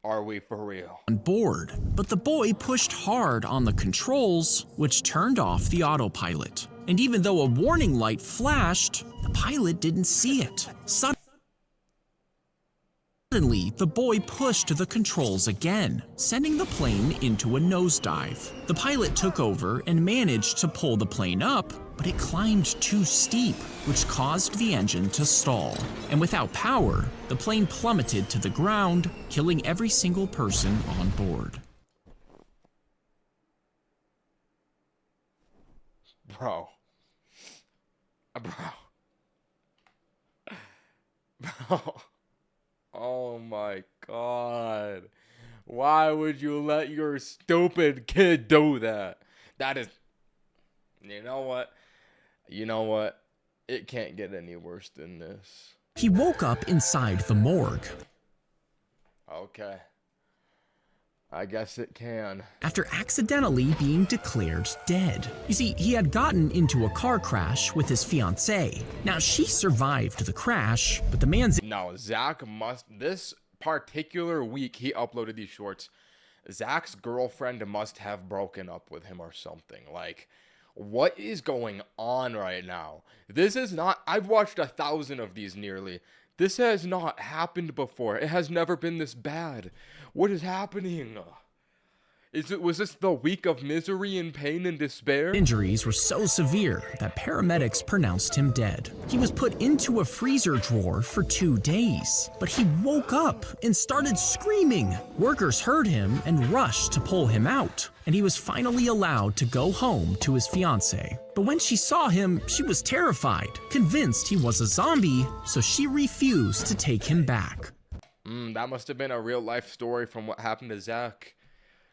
are we for real? On board, but the boy pushed hard on the controls, which turned off the autopilot. And even though a warning light flashed, the pilot didn't see it. Suddenly, the boy pushed the controls again, sending the plane into a nosedive. The pilot took over and managed to pull the plane up, but it climbed too steep, which caused the engine to stall. And without power, the plane plummeted to the ground, killing every single person on board. Bro. Bro. Oh my god. Why would you let your stupid kid do that? That is... You know what? You know what? It can't get any worse than this. He woke up inside the morgue. Okay. I guess it can. After accidentally being declared dead. You see, he had gotten into a car crash with his fiancée. Now, she survived the crash, but the man's... No, Zack must... This particular week he uploaded these shorts, Zack's girlfriend must have broken up with him or something. Like, what is going on right now? This is not... I've watched 1,000 of these nearly. This has not happened before. It has never been this bad. What is happening? Was this the week of misery and pain and despair? Injuries were so severe that paramedics pronounced him dead. He was put into a freezer drawer for 2 days, but he woke up and started screaming. Workers heard him and rushed to pull him out, and he was finally allowed to go home to his fiancée. But when she saw him, she was terrified, convinced he was a zombie, so she refused to take him back. That must have been a real life story from what happened to Zack.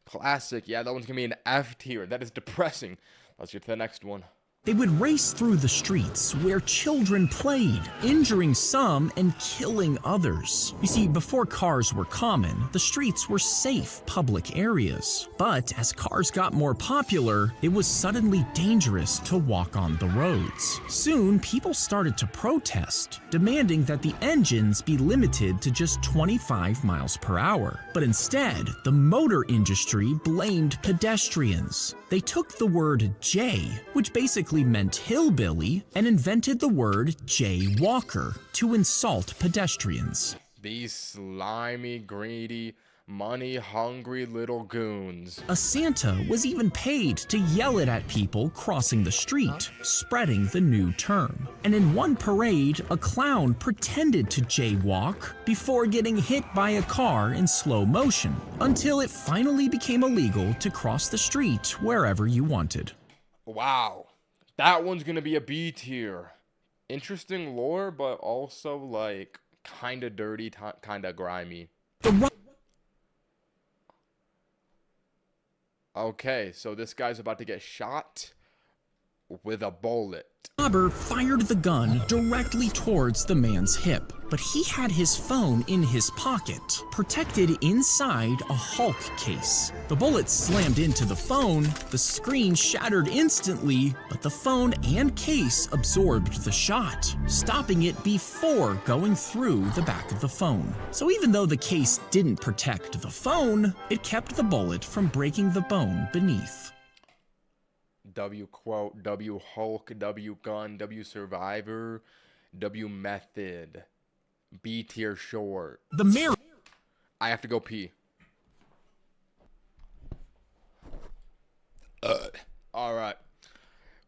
Classic. Yeah, that one's gonna be an F tier. That is depressing. Let's get to the next one. They would race through the streets where children played, injuring some and killing others. You see, before cars were common, the streets were safe public areas. But as cars got more popular, it was suddenly dangerous to walk on the roads. Soon, people started to protest, demanding that the engines be limited to just 25 miles per hour. But instead, the motor industry blamed pedestrians. They took the word J, which basically meant hillbilly, and invented the word jaywalker to insult pedestrians. These slimy, greedy, money-hungry little goons. A Santa was even paid to yell it at people crossing the street, spreading the new term. And in one parade, a clown pretended to jaywalk before getting hit by a car in slow motion, until it finally became illegal to cross the street wherever you wanted. Wow. That one's gonna be a B tier. Interesting lore, but also like kinda dirty, kinda grimy. Okay, so this guy's about to get shot with a bullet. Robber fired the gun directly towards the man's hip, but he had his phone in his pocket, protected inside a Hulk case. The bullet slammed into the phone, the screen shattered instantly, but the phone and case absorbed the shot, stopping it before going through the back of the phone. So even though the case didn't protect the phone, it kept the bullet from breaking the bone beneath. W quote, W Hulk, W gun, W survivor, W method. B tier short. The mirror. I have to go pee. Alright.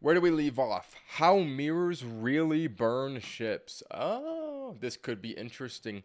Where do we leave off? How mirrors really burn ships. Oh, this could be interesting.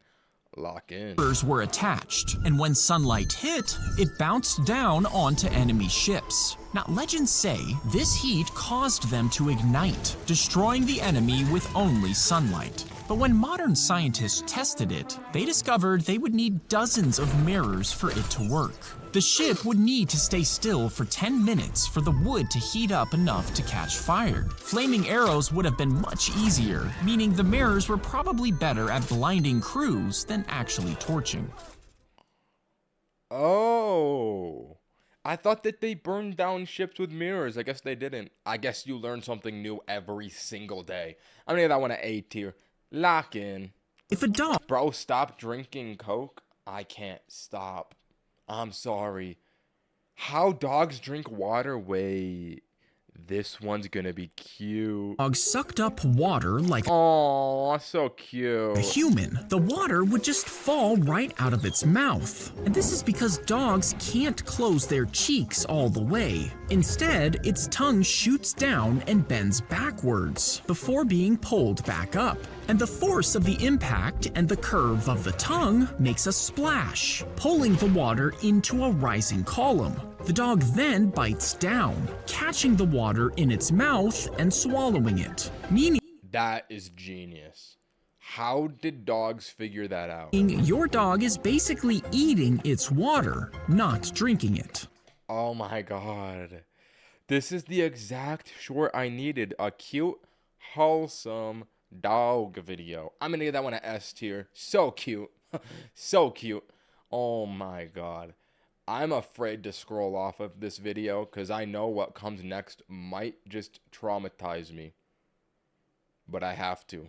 Lock in. Mirrors were attached, and when sunlight hit, it bounced down onto enemy ships. Now, legends say this heat caused them to ignite, destroying the enemy with only sunlight. But when modern scientists tested it, they discovered they would need dozens of mirrors for it to work. The ship would need to stay still for 10 minutes for the wood to heat up enough to catch fire. Flaming arrows would have been much easier, meaning the mirrors were probably better at blinding crews than actually torching. Oh, I thought that they burned down ships with mirrors. I guess they didn't. I guess you learn something new every single day. I'm gonna give that one an A tier. Lock in. If a dog... Bro, stop drinking Coke. I can't stop. I'm sorry. How dogs drink water? Wait. This one's gonna be cute. Dog sucked up water like... Aww, so cute. A human. The water would just fall right out of its mouth. And this is because dogs can't close their cheeks all the way. Instead, its tongue shoots down and bends backwards before being pulled back up. And the force of the impact and the curve of the tongue makes a splash, pulling the water into a rising column. The dog then bites down, catching the water in its mouth and swallowing it, meaning that is genius. How did dogs figure that out? Your dog is basically eating its water, not drinking it. Oh my god. This is the exact short I needed. A cute, wholesome dog video. I'm gonna give that one an S tier. So cute. So cute. Oh my god. I'm afraid to scroll off of this video because I know what comes next might just traumatize me. But I have to.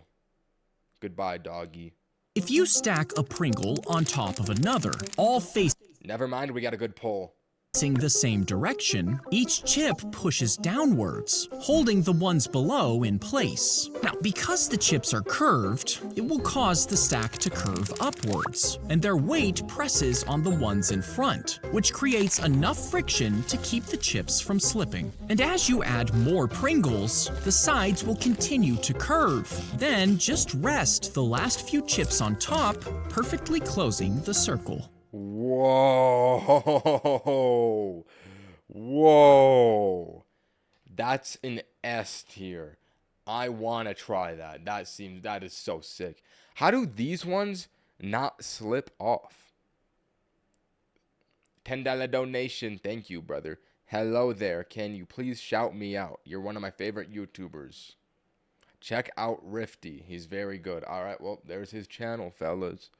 Goodbye, doggy. If you stack a Pringle on top of another, all facing... Never mind, we got a good pull. facing the same direction, each chip pushes downwards, holding the ones below in place. Now, because the chips are curved, it will cause the stack to curve upwards, and their weight presses on the ones in front, which creates enough friction to keep the chips from slipping. And as you add more Pringles, the sides will continue to curve. Then just rest the last few chips on top, perfectly closing the circle. Whoa. Whoa. That's an S tier. I want to try that. That is so sick. How do these ones not slip off? $10 donation. Thank you, brother. Hello there. Can you please shout me out? You're one of my favorite YouTubers. Check out Rifty. He's very good. All right, well, there's his channel, fellas.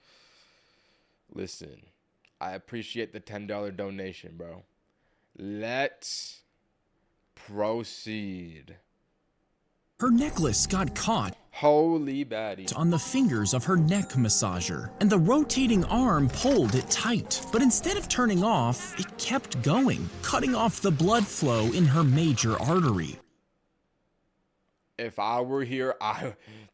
Listen, I appreciate the $10 donation, bro. Let's proceed. Her necklace got caught Holy baddie. on the fingers of her neck massager, and the rotating arm pulled it tight. But instead of turning off, it kept going, cutting off the blood flow in her major artery. If I were here,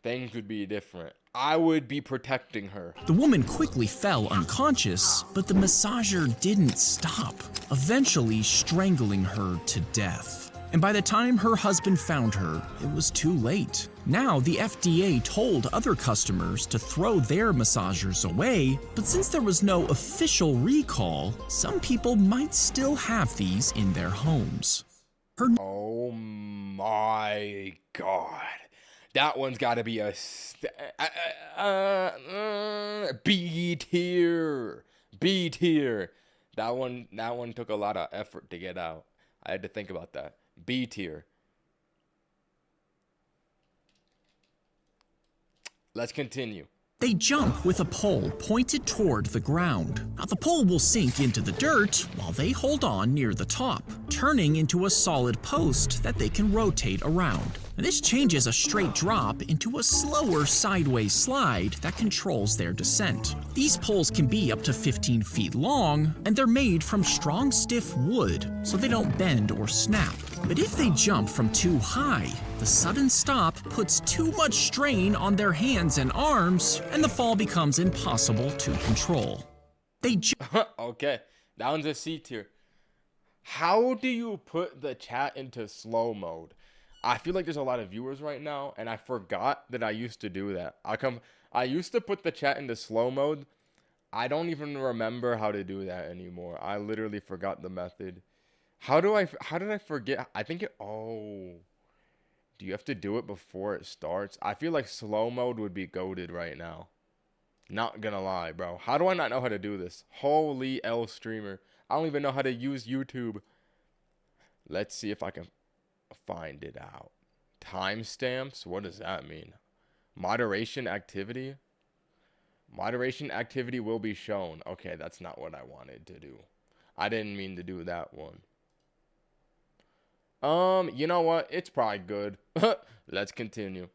things would be different. I would be protecting her. The woman quickly fell unconscious, but the massager didn't stop, eventually strangling her to death. And by the time her husband found her, it was too late. Now, the FDA told other customers to throw their massagers away, but since there was no official recall, some people might still have these in their homes. Oh my god. That one's got to be a B tier. B tier. That one took a lot of effort to get out. I had to think about that. B tier. Let's continue. They jump with a pole pointed toward the ground. Now the pole will sink into the dirt while they hold on near the top, turning into a solid post that they can rotate around. And this changes a straight drop into a slower sideways slide that controls their descent. These poles can be up to 15 feet long, and they're made from strong, stiff wood, so they don't bend or snap. But if they jump from too high, the sudden stop puts too much strain on their hands and arms, and the fall becomes impossible to control. They Okay, that one's a C tier. How do you put the chat into slow mode? I feel like there's a lot of viewers right now, and I forgot that I used to do that. I used to put the chat into slow mode. I don't even remember how to do that anymore. I literally forgot the method. How did I forget? I think do you have to do it before it starts? I feel like slow mode would be goated right now. Not gonna lie, bro. How do I not know how to do this? Holy L streamer. I don't even know how to use YouTube. Let's see if I can find it out. Timestamps? What does that mean? Moderation activity? Moderation activity will be shown. Okay, that's not what I wanted to do. I didn't mean to do that one. You know what? It's probably good. Let's continue.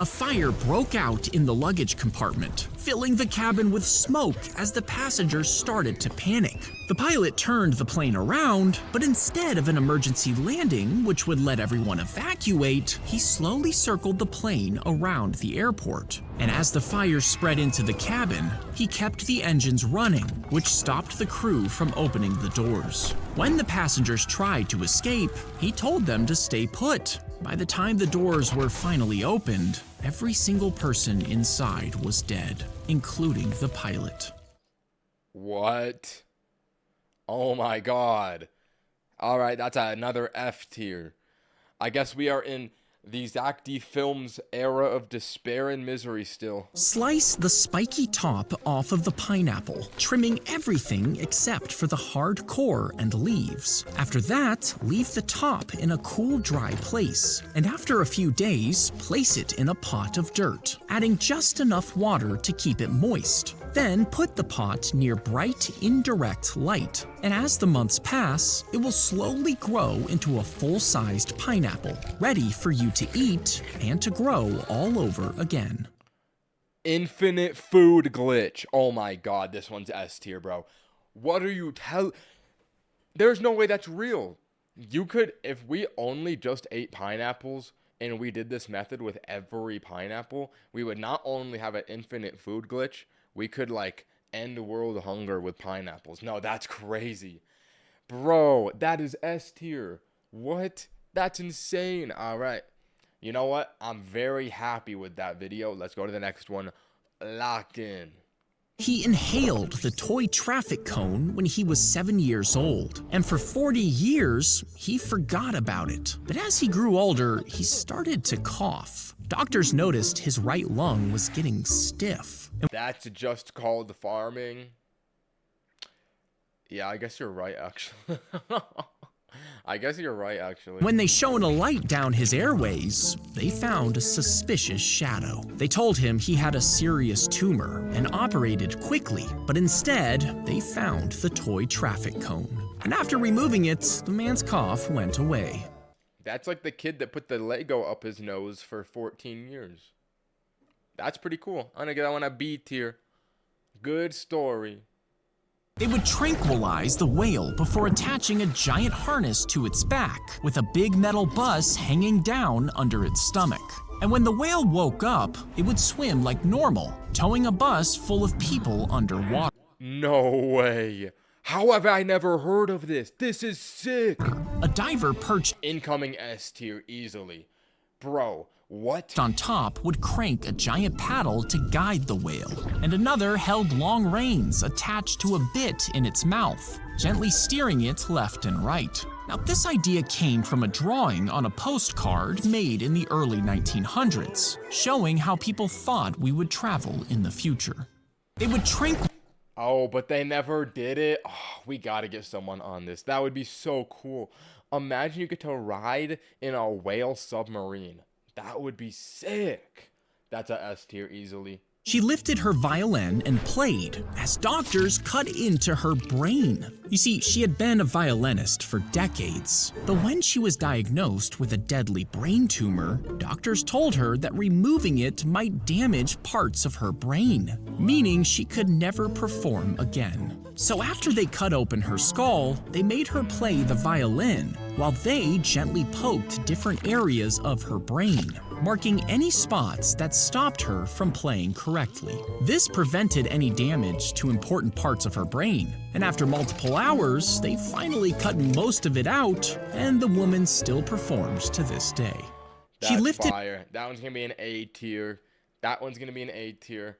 A fire broke out in the luggage compartment, filling the cabin with smoke as the passengers started to panic. The pilot turned the plane around, but instead of an emergency landing, which would let everyone evacuate, he slowly circled the plane around the airport. And as the fire spread into the cabin, he kept the engines running, which stopped the crew from opening the doors. When the passengers tried to escape, he told them to stay put. By the time the doors were finally opened, every single person inside was dead, including the pilot. What? Oh my god. Alright, that's another F tier. I guess we are in the Zack D Films era of despair and misery still. Slice the spiky top off of the pineapple, trimming everything except for the hard core and leaves. After that, leave the top in a cool, dry place. And after a few days, place it in a pot of dirt, adding just enough water to keep it moist. Then put the pot near bright, indirect light. And as the months pass, it will slowly grow into a full-sized pineapple, ready for you to eat and to grow all over again. Infinite food glitch. Oh my god, this one's S tier, bro. What are you There's no way that's real. You could, if we only just ate pineapples and we did this method with every pineapple, we would not only have an infinite food glitch, we could like end world hunger with pineapples. No, that's crazy. Bro, that is S tier. What? That's insane. All right. You know what? I'm very happy with that video. Let's go to the next one. Lock in. He inhaled the toy traffic cone when he was 7 years old, and for 40 years, he forgot about it. But as he grew older, he started to cough. Doctors noticed his right lung was getting stiff. That's just called farming. Yeah, I guess you're right, actually. I guess you're right, actually. When they shone a light down his airways, they found a suspicious shadow. They told him he had a serious tumor and operated quickly, but instead, they found the toy traffic cone. And after removing it, the man's cough went away. That's like the kid that put the Lego up his nose for 14 years. That's pretty cool. I'm gonna get that one a B tier. Good story. They would tranquilize the whale before attaching a giant harness to its back, with a big metal bus hanging down under its stomach. And when the whale woke up, it would swim like normal, towing a bus full of people underwater. No way. How have I never heard of this? This is sick. A diver perched incoming S tier easily. Bro, what? On top would crank a giant paddle to guide the whale, and another held long reins attached to a bit in its mouth, gently steering it left and right. Now, this idea came from a drawing on a postcard made in the early 1900s, showing how people thought we would travel in the future. They would Oh, but they never did it. Oh, we gotta get someone on this. That would be so cool. Imagine you get to ride in a whale submarine. That would be sick. That's a S tier easily. She lifted her violin and played as doctors cut into her brain. You see, she had been a violinist for decades, but when she was diagnosed with a deadly brain tumor, doctors told her that removing it might damage parts of her brain, meaning she could never perform again. So after they cut open her skull, they made her play the violin while they gently poked different areas of her brain, marking any spots that stopped her from playing correctly. This prevented any damage to important parts of her brain, and after multiple hours, they finally cut most of it out, and the woman still performs to this day. That's fire. That one's gonna be an A tier. That one's gonna be an A tier.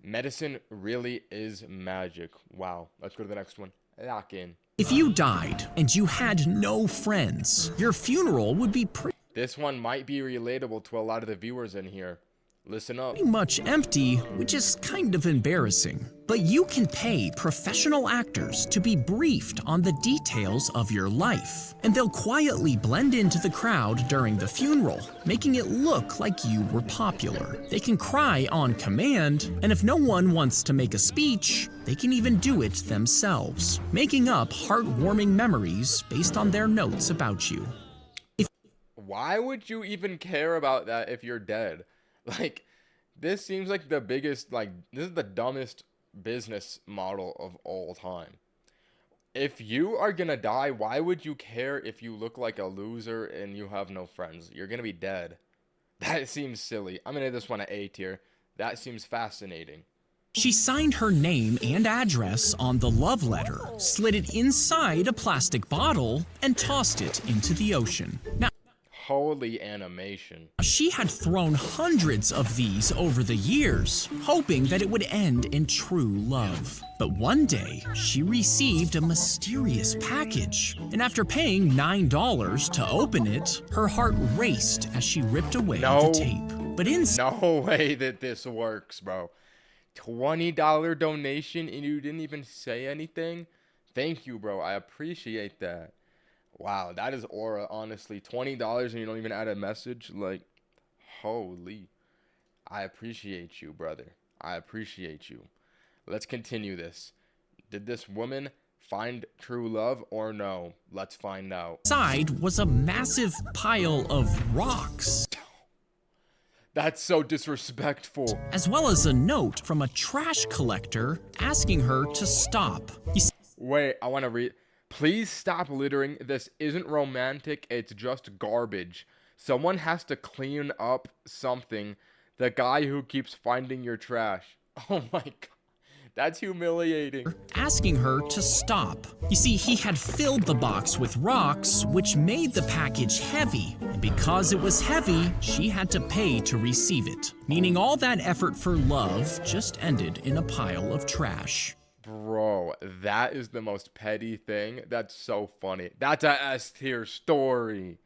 Medicine really is magic. Wow. Let's go to the next one. Lock in. If you died and you had no friends, your funeral would be pretty This one might be relatable to a lot of the viewers in here. Listen up. much empty, which is kind of embarrassing. But you can pay professional actors to be briefed on the details of your life, and they'll quietly blend into the crowd during the funeral, making it look like you were popular. They can cry on command, and if no one wants to make a speech, they can even do it themselves, making up heartwarming memories based on their notes about you. Why would you even care about that if you're dead? Like, this seems like the biggest, like, this is the dumbest business model of all time. If you are gonna die, why would you care if you look like a loser and you have no friends? You're gonna be dead. That seems silly. I'm gonna give this one an A tier. That seems fascinating. She signed her name and address on the love letter, slid it inside a plastic bottle, and tossed it into the ocean. Now, Holy animation. she had thrown hundreds of these over the years, hoping that it would end in true love. But one day, she received a mysterious package, and after paying $9 to open it, her heart raced as she ripped away the tape. But no way that this works, bro. $20 donation and you didn't even say anything? Thank you, bro. I appreciate that. Wow, that is aura, honestly. $20 and you don't even add a message? Like, holy. I appreciate you, brother. I appreciate you. Let's continue this. Did this woman find true love or no? Let's find out. inside was a massive pile of rocks, That's so disrespectful. as well as a note from a trash collector asking her to stop. You see, Wait, I want to read. Please stop littering. This isn't romantic. It's just garbage. Someone has to clean up something. The guy who keeps finding your trash. Oh my god. That's humiliating. Asking her to stop. You see, he had filled the box with rocks, which made the package heavy. And because it was heavy, she had to pay to receive it. Meaning all that effort for love just ended in a pile of trash. Bro, that is the most petty thing. That's so funny. That's a S tier story.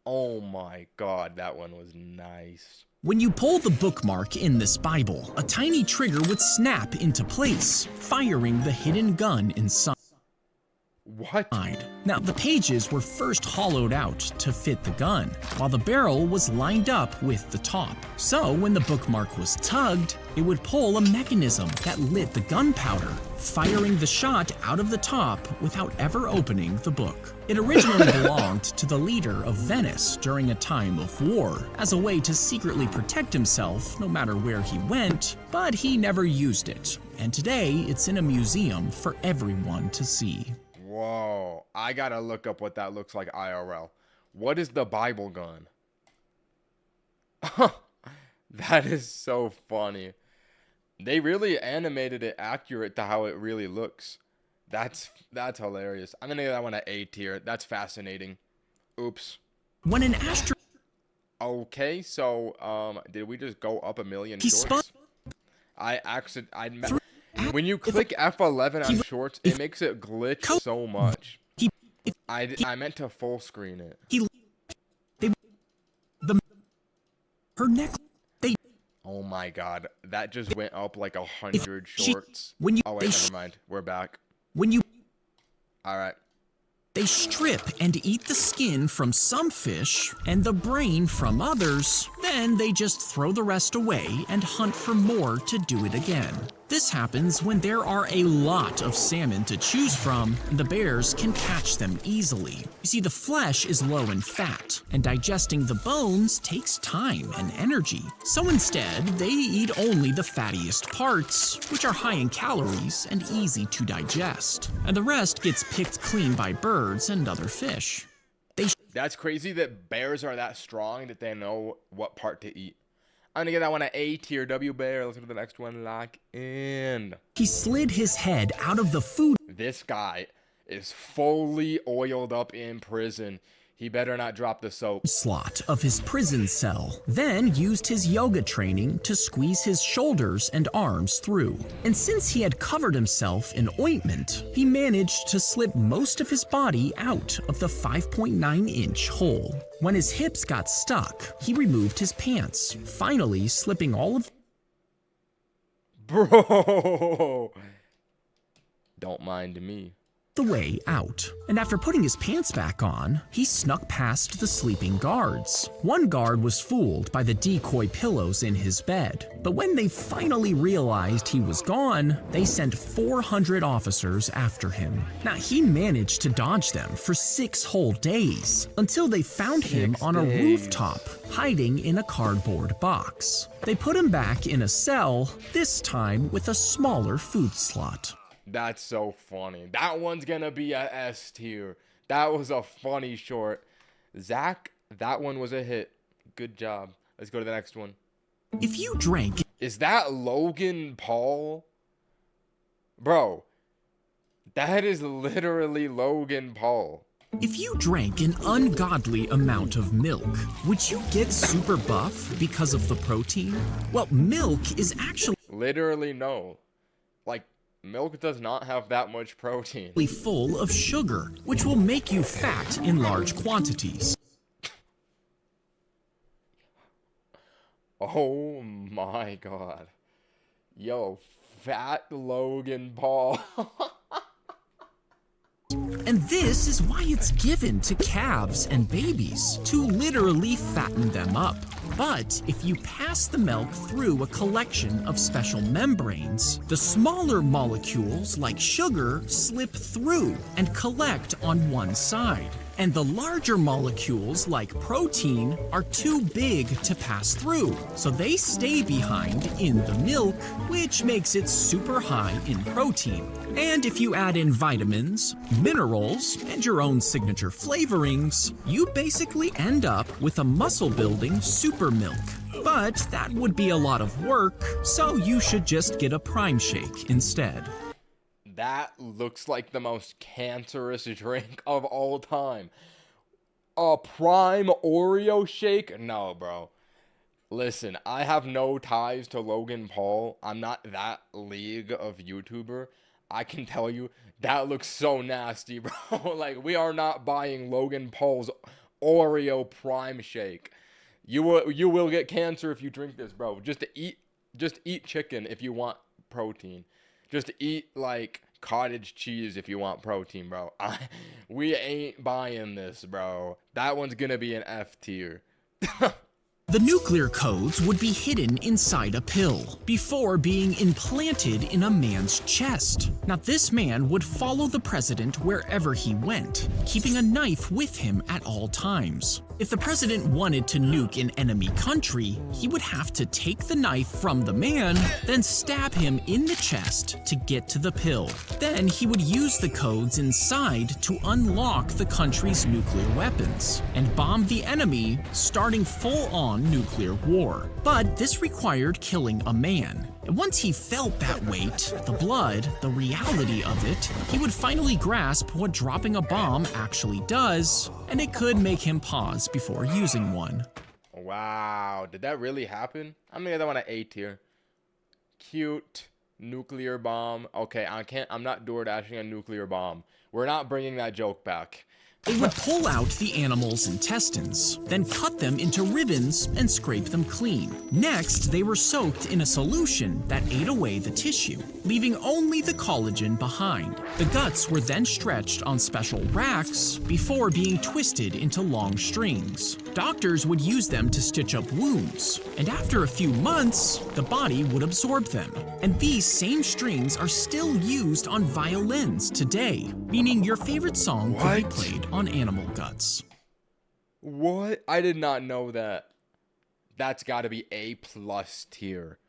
Oh my god, that one was nice. When you pull the bookmark in this Bible, a tiny trigger would snap into place, firing the hidden gun inside. What? Now, the pages were first hollowed out to fit the gun, while the barrel was lined up with the top. So, when the bookmark was tugged, it would pull a mechanism that lit the gunpowder, firing the shot out of the top without ever opening the book. It originally belonged to the leader of Venice during a time of war, as a way to secretly protect himself no matter where he went, but he never used it. And today, it's in a museum for everyone to see. Whoa, I gotta look up what that looks like IRL. What is the Bible gun? That is so funny. They really animated it accurate to how it really looks. That's hilarious. I'm gonna give that one an A tier. That's fascinating. Oops. When an astronaut... Okay, so, did we just go up a million shorts? When you click F11 on shorts, it makes it glitch so much. I meant to full screen it. Her neck. Oh my god, that just went up like 100 shorts. When you, oh wait, never mind. We're back. When you... Alright. They strip and eat the skin from some fish and the brain from others. Then they just throw the rest away and hunt for more to do it again. This happens when there are a lot of salmon to choose from, and the bears can catch them easily. You see, the flesh is low in fat, and digesting the bones takes time and energy. So instead, they eat only the fattiest parts, which are high in calories and easy to digest. And the rest gets picked clean by birds and other fish. That's crazy that bears are that strong that they know what part to eat. I'm gonna give that one an A tier. W Bear. Let's go to the next one. Lock in. He slid his head out of the food. This guy is fully oiled up in prison. He better not drop the soap. Slot of his prison cell, then used his yoga training to squeeze his shoulders and arms through. And since he had covered himself in ointment, he managed to slip most of his body out of the 5.9-inch hole. When his hips got stuck, he removed his pants, finally slipping all of... Bro! Don't mind me. The way out. And after putting his pants back on, he snuck past the sleeping guards. One guard was fooled by the decoy pillows in his bed, but when they finally realized he was gone, they sent 400 officers after him. Now, he managed to dodge them for 6 whole days, until they found him on a rooftop, hiding in a cardboard box. They put him back in a cell, this time with a smaller food slot. That's so funny. That one's gonna be a S tier. That was a funny short. Zack, that one was a hit. Good job. Let's go to the next one. If you drank... Is that Logan Paul? Bro, that is literally Logan Paul. If you drank an ungodly amount of milk, would you get super buff because of the protein? Well, milk is actually... Literally no. Like, milk does not have that much protein. Full of sugar, which will make you fat in large quantities. Oh my god. Yo, fat Logan Paul. And this is why it's given to calves and babies, to literally fatten them up. But if you pass the milk through a collection of special membranes, the smaller molecules like sugar slip through and collect on one side. And the larger molecules, like protein, are too big to pass through, so they stay behind in the milk, which makes it super high in protein. And if you add in vitamins, minerals, and your own signature flavorings, you basically end up with a muscle-building super milk. But that would be a lot of work, so you should just get a Prime Shake instead. That looks like the most cancerous drink of all time. A Prime Oreo shake? No, bro. Listen, I have no ties to Logan Paul. I'm not that league of YouTuber. I can tell you, that looks so nasty, bro. Like, we are not buying Logan Paul's Oreo Prime shake. You will get cancer if you drink this, bro. Just eat chicken if you want protein. Just eat, like, cottage cheese if you want protein, bro. We ain't buying this, bro. That one's gonna be an F tier. The nuclear codes would be hidden inside a pill before being implanted in a man's chest. Now, this man would follow the president wherever he went, keeping a knife with him at all times. If the president wanted to nuke an enemy country, he would have to take the knife from the man, then stab him in the chest to get to the pill. Then he would use the codes inside to unlock the country's nuclear weapons and bomb the enemy, starting full-on nuclear war. But this required killing a man. And once he felt that weight, the blood, the reality of it, he would finally grasp what dropping a bomb actually does, and it could make him pause before using one. Wow, did that really happen? I'm gonna get that one at A tier. Cute nuclear bomb. Okay, I'm not door dashing a nuclear bomb. We're not bringing that joke back. They would pull out the animal's intestines, then cut them into ribbons and scrape them clean. Next, they were soaked in a solution that ate away the tissue, leaving only the collagen behind. The guts were then stretched on special racks before being twisted into long strings. Doctors would use them to stitch up wounds, and after a few months, the body would absorb them. And these same strings are still used on violins today, meaning your favorite song could be played on animal guts. What? I did not know that. That's got to be A+ tier.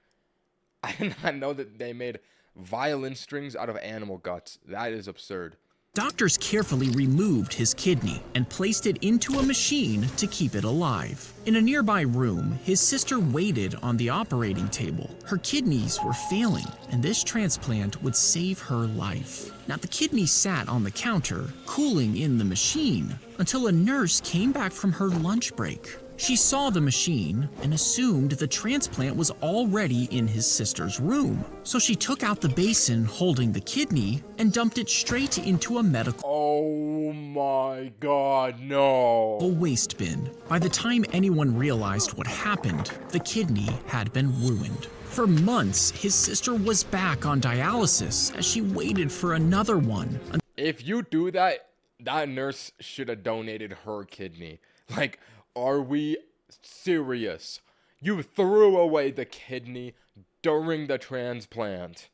I did not know that they made violin strings out of animal guts. That is absurd. Doctors carefully removed his kidney and placed it into a machine to keep it alive. In a nearby room, his sister waited on the operating table. Her kidneys were failing, and this transplant would save her life. Now, the kidney sat on the counter, cooling in the machine, until a nurse came back from her lunch break. She saw the machine and assumed the transplant was already in his sister's room. So she took out the basin holding the kidney and dumped it straight into a medical Oh my god, no. waste bin. By the time anyone realized what happened, the kidney had been ruined. For months, his sister was back on dialysis as she waited for another one. If you do that, that nurse should have donated her kidney. Like, are we serious? You threw away the kidney during the transplant.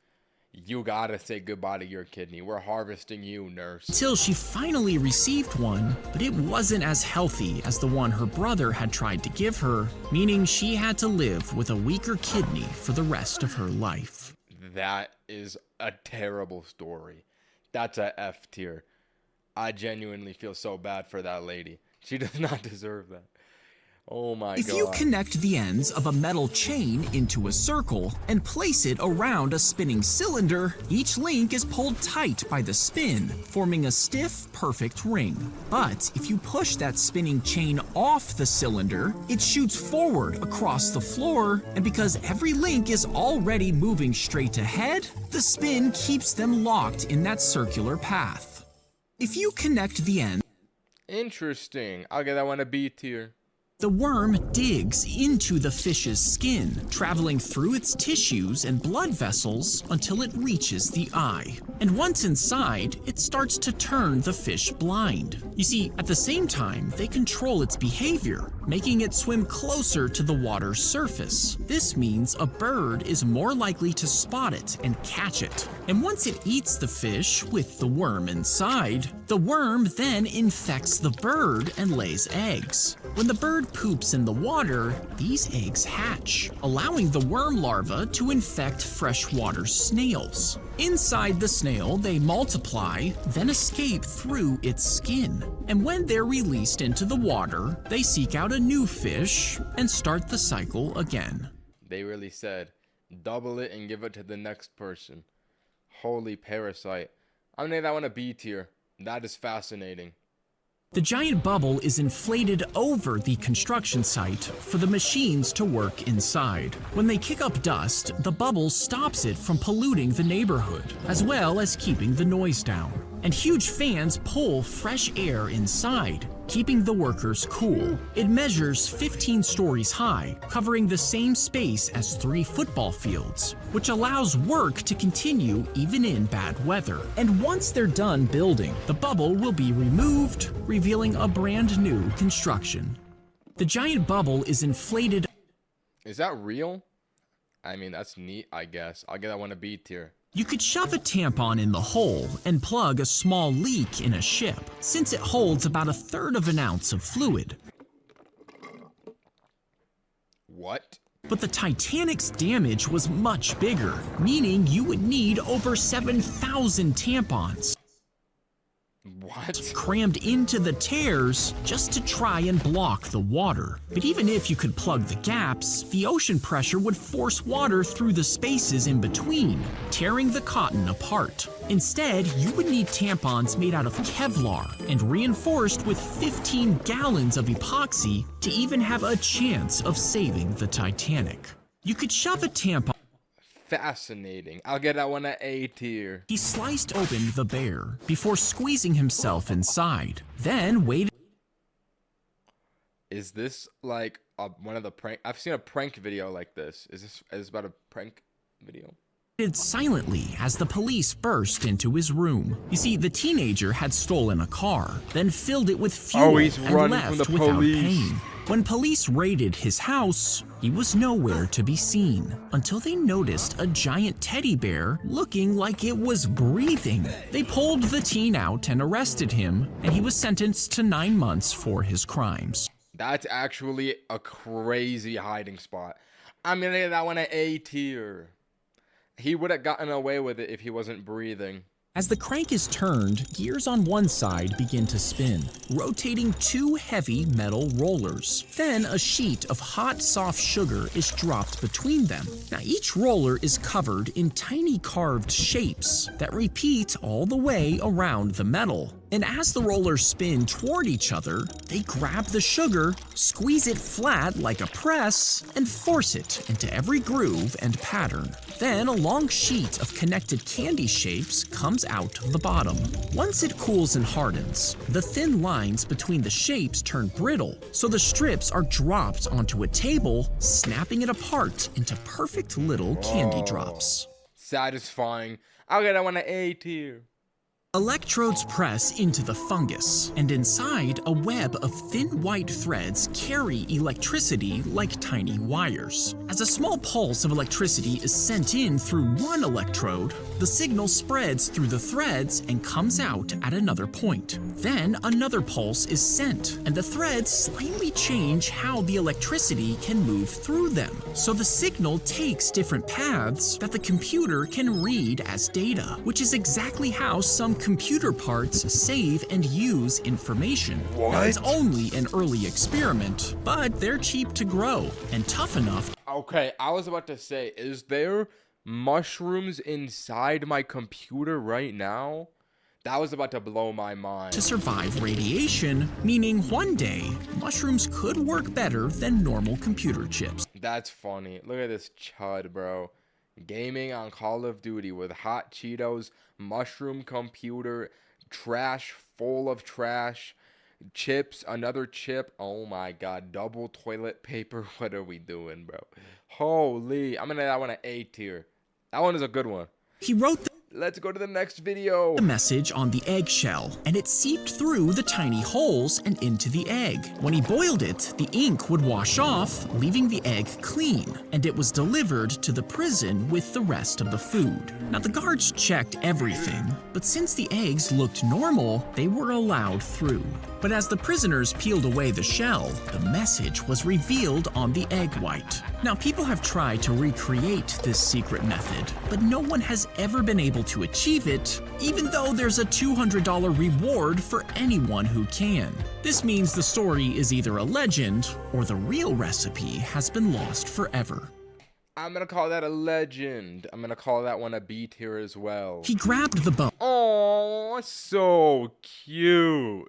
You gotta say goodbye to your kidney. We're harvesting you, nurse. Until she finally received one, but it wasn't as healthy as the one her brother had tried to give her, meaning she had to live with a weaker kidney for the rest of her life. That is a terrible story. That's a F tier. I genuinely feel so bad for that lady. She does not deserve that. Oh my god. If you connect the ends of a metal chain into a circle and place it around a spinning cylinder, each link is pulled tight by the spin, forming a stiff, perfect ring. But if you push that spinning chain off the cylinder, it shoots forward across the floor, and because every link is already moving straight ahead, the spin keeps them locked in that circular path. If you connect the ends Interesting. I'll get that one a B tier. The worm digs into the fish's skin, traveling through its tissues and blood vessels until it reaches the eye. And once inside, it starts to turn the fish blind. You see, at the same time, they control its behavior, making it swim closer to the water's surface. This means a bird is more likely to spot it and catch it. And once it eats the fish with the worm inside, the worm then infects the bird and lays eggs. When the bird poops in the water, these eggs hatch, allowing the worm larva to infect freshwater snails. Inside the snail, they multiply, then escape through its skin. And when they're released into the water, they seek out a new fish and start the cycle again. They really said, double it and give it to the next person. Holy parasite. I'm gonna give that one a B tier. That is fascinating. The giant bubble is inflated over the construction site for the machines to work inside. When they kick up dust, the bubble stops it from polluting the neighborhood, as well as keeping the noise down. And huge fans pull fresh air inside, keeping the workers cool. It measures 15 stories high, covering the same space as 3 football fields, which allows work to continue even in bad weather. And once they're done building, the bubble will be removed, revealing a brand new construction. The giant bubble is inflated. Is that real? I mean, that's neat, I guess. I'll give that one a B tier. You could shove a tampon in the hole and plug a small leak in a ship, since it holds about 1/3 of an ounce of fluid. What? But the Titanic's damage was much bigger, meaning you would need over 7,000 tampons. What? Crammed into the tears just to try and block the water. But even if you could plug the gaps, the ocean pressure would force water through the spaces in between, tearing the cotton apart. Instead, you would need tampons made out of Kevlar and reinforced with 15 gallons of epoxy to even have a chance of saving the Titanic. You could shove a tampon. Fascinating. I'll get that one at A tier. He sliced open the bear before squeezing himself inside, then waited. Is this like one of the prank? I've seen a prank video like this. Is this about a prank video? Silently as the police burst into his room. You see, the teenager had stolen a car, then filled it with fuel he's and running left from the without police. paying. When police raided his house, he was nowhere to be seen until they noticed a giant teddy bear looking like it was breathing. They pulled the teen out and arrested him, and he was sentenced to 9 months for his crimes. That's actually a crazy hiding spot. I'm gonna give that one an A tier. He would have gotten away with it if he wasn't breathing. As the crank is turned, gears on one side begin to spin, rotating 2 heavy metal rollers. Then a sheet of hot, soft sugar is dropped between them. Now each roller is covered in tiny carved shapes that repeat all the way around the metal. And as the rollers spin toward each other, they grab the sugar, squeeze it flat like a press, and force it into every groove and pattern. Then a long sheet of connected candy shapes comes out of the bottom. Once it cools and hardens, the thin lines between the shapes turn brittle, so the strips are dropped onto a table, snapping it apart into perfect little candy drops. Satisfying. I'll get that one an A tier. Electrodes press into the fungus, and inside, a web of thin white threads carry electricity like tiny wires. As a small pulse of electricity is sent in through one electrode, the signal spreads through the threads and comes out at another point. Then another pulse is sent, and the threads slightly change how the electricity can move through them. So the signal takes different paths that the computer can read as data, which is exactly how some computer parts save and use information. Now, it's only an early experiment, but they're cheap to grow and tough enough. Okay, I was about to say, is there mushrooms inside my computer right now? That was about to blow my mind. To survive radiation, meaning one day, mushrooms could work better than normal computer chips. That's funny. Look at this chud, bro. Gaming on Call of Duty with hot Cheetos, mushroom computer, trash full of trash. Chips, another chip. Oh my god, double toilet paper. What are we doing, bro? Holy, I'm gonna that one an A tier. That one is a good one. He wrote Let's go to the next video. the message on the eggshell, and it seeped through the tiny holes and into the egg. When he boiled it, the ink would wash off, leaving the egg clean, and it was delivered to the prison with the rest of the food. Now, the guards checked everything, but since the eggs looked normal, they were allowed through. But as the prisoners peeled away the shell, the message was revealed on the egg white. Now, people have tried to recreate this secret method, but no one has ever been able to achieve it, even though there's a $200 reward for anyone who can. This means the story is either a legend or the real recipe has been lost forever. I'm gonna call that a legend. I'm gonna call that one a B tier as well. He grabbed the bone. Oh, so cute.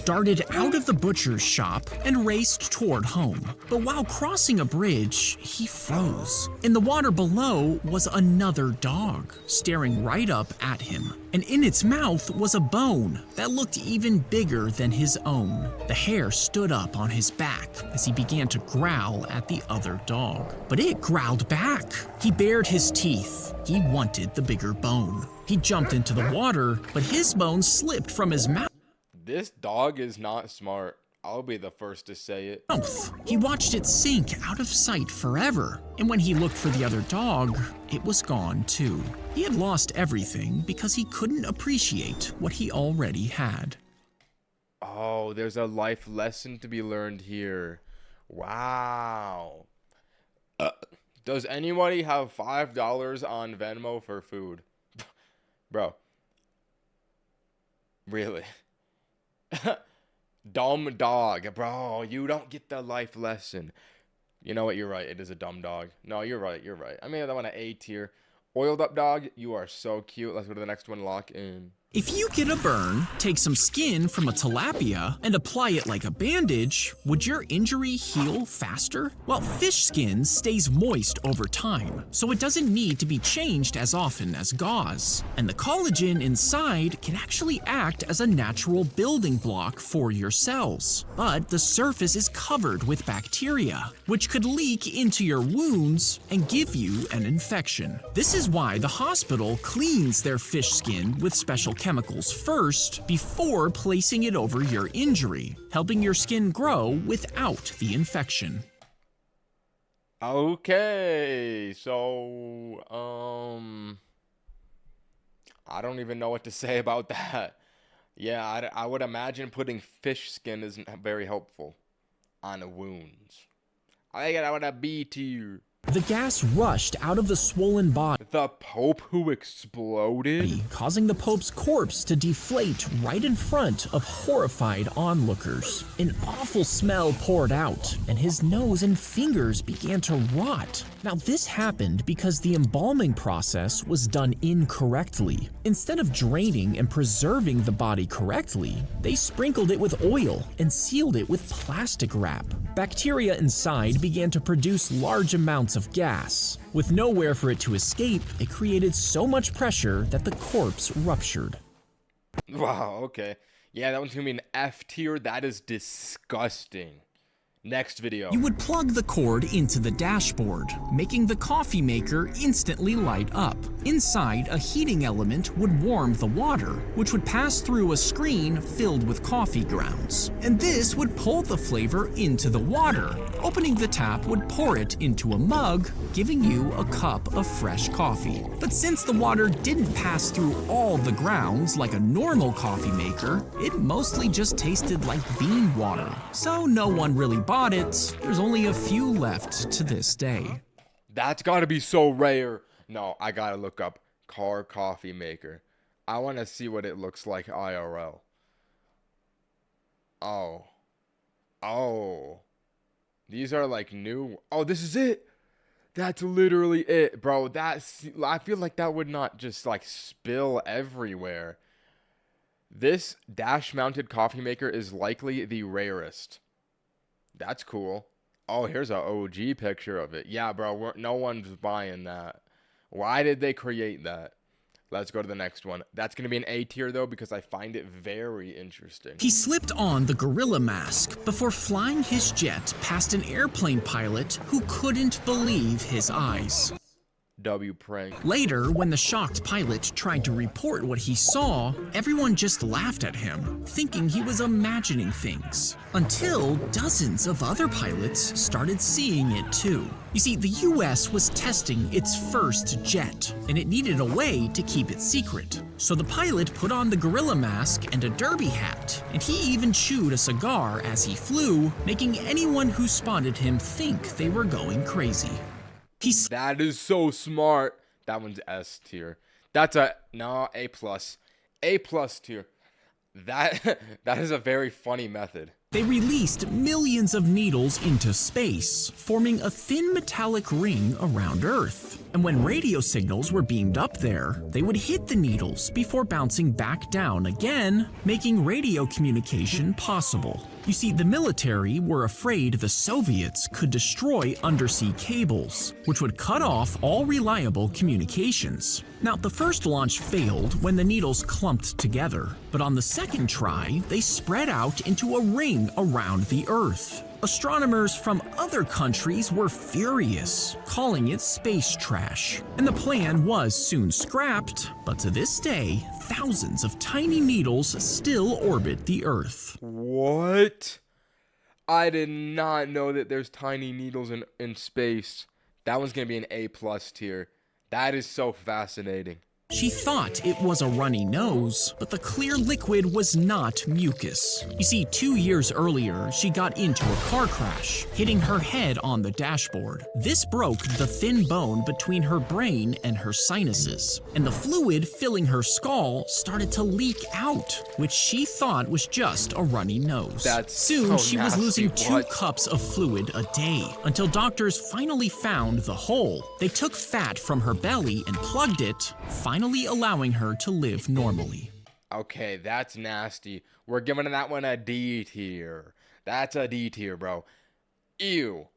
Darted out of the butcher's shop and raced toward home. But while crossing a bridge, he froze. In the water below was another dog, staring right up at him. And in its mouth was a bone that looked even bigger than his own. The hair stood up on his back as he began to growl at the other dog. But it growled back. He bared his teeth. He wanted the bigger bone. He jumped into the water, but his bone slipped from his mouth. This dog is not smart. I'll be the first to say it. He watched it sink out of sight forever, and when he looked for the other dog, it was gone too. He had lost everything because he couldn't appreciate what he already had. Oh, there's a life lesson to be learned here. Wow. Does anybody have $5 on Venmo for food? Bro. Really? Dumb dog. Bro, you don't get the life lesson. You know what? You're right. It is a dumb dog. No, you're right. You're right. I mean, that one an A tier. Oiled up dog. You are so cute. Let's go to the next one. Lock in. If you get a burn, take some skin from a tilapia and apply it like a bandage, would your injury heal faster? Well, fish skin stays moist over time, so it doesn't need to be changed as often as gauze. And the collagen inside can actually act as a natural building block for your cells. But the surface is covered with bacteria, which could leak into your wounds and give you an infection. This is why the hospital cleans their fish skin with special chemicals first before placing it over your injury, helping your skin grow without the infection. Okay, so, I don't even know what to say about that. Yeah, I would imagine putting fish skin isn't very helpful on wounds. I get out a B tier. The gas rushed out of the swollen body. The Pope who exploded? Causing the Pope's corpse to deflate right in front of horrified onlookers. An awful smell poured out, and his nose and fingers began to rot. Now, this happened because the embalming process was done incorrectly. Instead of draining and preserving the body correctly, they sprinkled it with oil and sealed it with plastic wrap. Bacteria inside began to produce large amounts of gas. With nowhere for it to escape, it created so much pressure that the corpse ruptured. Wow, okay. Yeah, that one's gonna be an F tier. That is disgusting. Next video. You would plug the cord into the dashboard, making the coffee maker instantly light up. Inside, a heating element would warm the water, which would pass through a screen filled with coffee grounds. And this would pull the flavor into the water. Opening the tap would pour it into a mug, giving you a cup of fresh coffee. But since the water didn't pass through all the grounds like a normal coffee maker, it mostly just tasted like bean water. So no one really bought it. There's only a few left to this day. That's gotta be so rare. No, I gotta look up car coffee maker. I wanna see what it looks like IRL. Oh. Oh. These are like new. Oh, this is it. That's literally it, bro. I feel like that would not just like spill everywhere. This dash mounted coffee maker is likely the rarest. That's cool. Oh, here's an OG picture of it. Yeah, bro, no one's buying that. Why did they create that? Let's go to the next one. That's going to be an A tier, though, because I find it very interesting. He slipped on the gorilla mask before flying his jet past an airplane pilot who couldn't believe his eyes. W prank. Later, when the shocked pilot tried to report what he saw, everyone just laughed at him, thinking he was imagining things. Until dozens of other pilots started seeing it too. You see, the US was testing its first jet, and it needed a way to keep it secret. So the pilot put on the gorilla mask and a derby hat, and he even chewed a cigar as he flew, making anyone who spotted him think they were going crazy. That is so smart. That one's S tier. That's A plus. A plus tier. That is a very funny method. They released millions of needles into space, forming a thin metallic ring around Earth. And when radio signals were beamed up there, they would hit the needles before bouncing back down again, making radio communication possible. You see, the military were afraid the Soviets could destroy undersea cables, which would cut off all reliable communications. Now, the first launch failed when the needles clumped together, but on the second try, they spread out into a ring around the Earth. Astronomers from other countries were furious, calling it space trash. And the plan was soon scrapped, but to this day, thousands of tiny needles still orbit the Earth. What? I did not know that there's tiny needles in space. That one's going to be an A plus tier. That is so fascinating. She thought it was a runny nose, but the clear liquid was not mucus. You see, 2 years earlier, she got into a car crash, hitting her head on the dashboard. This broke the thin bone between her brain and her sinuses, and the fluid filling her skull started to leak out, which she thought was just a runny nose. Soon, she was losing 2 cups of fluid a day, until doctors finally found the hole. They took fat from her belly and plugged it, finally allowing her to live normally. Okay, that's nasty. We're giving that one a D tier. That's a D tier, bro. Ew.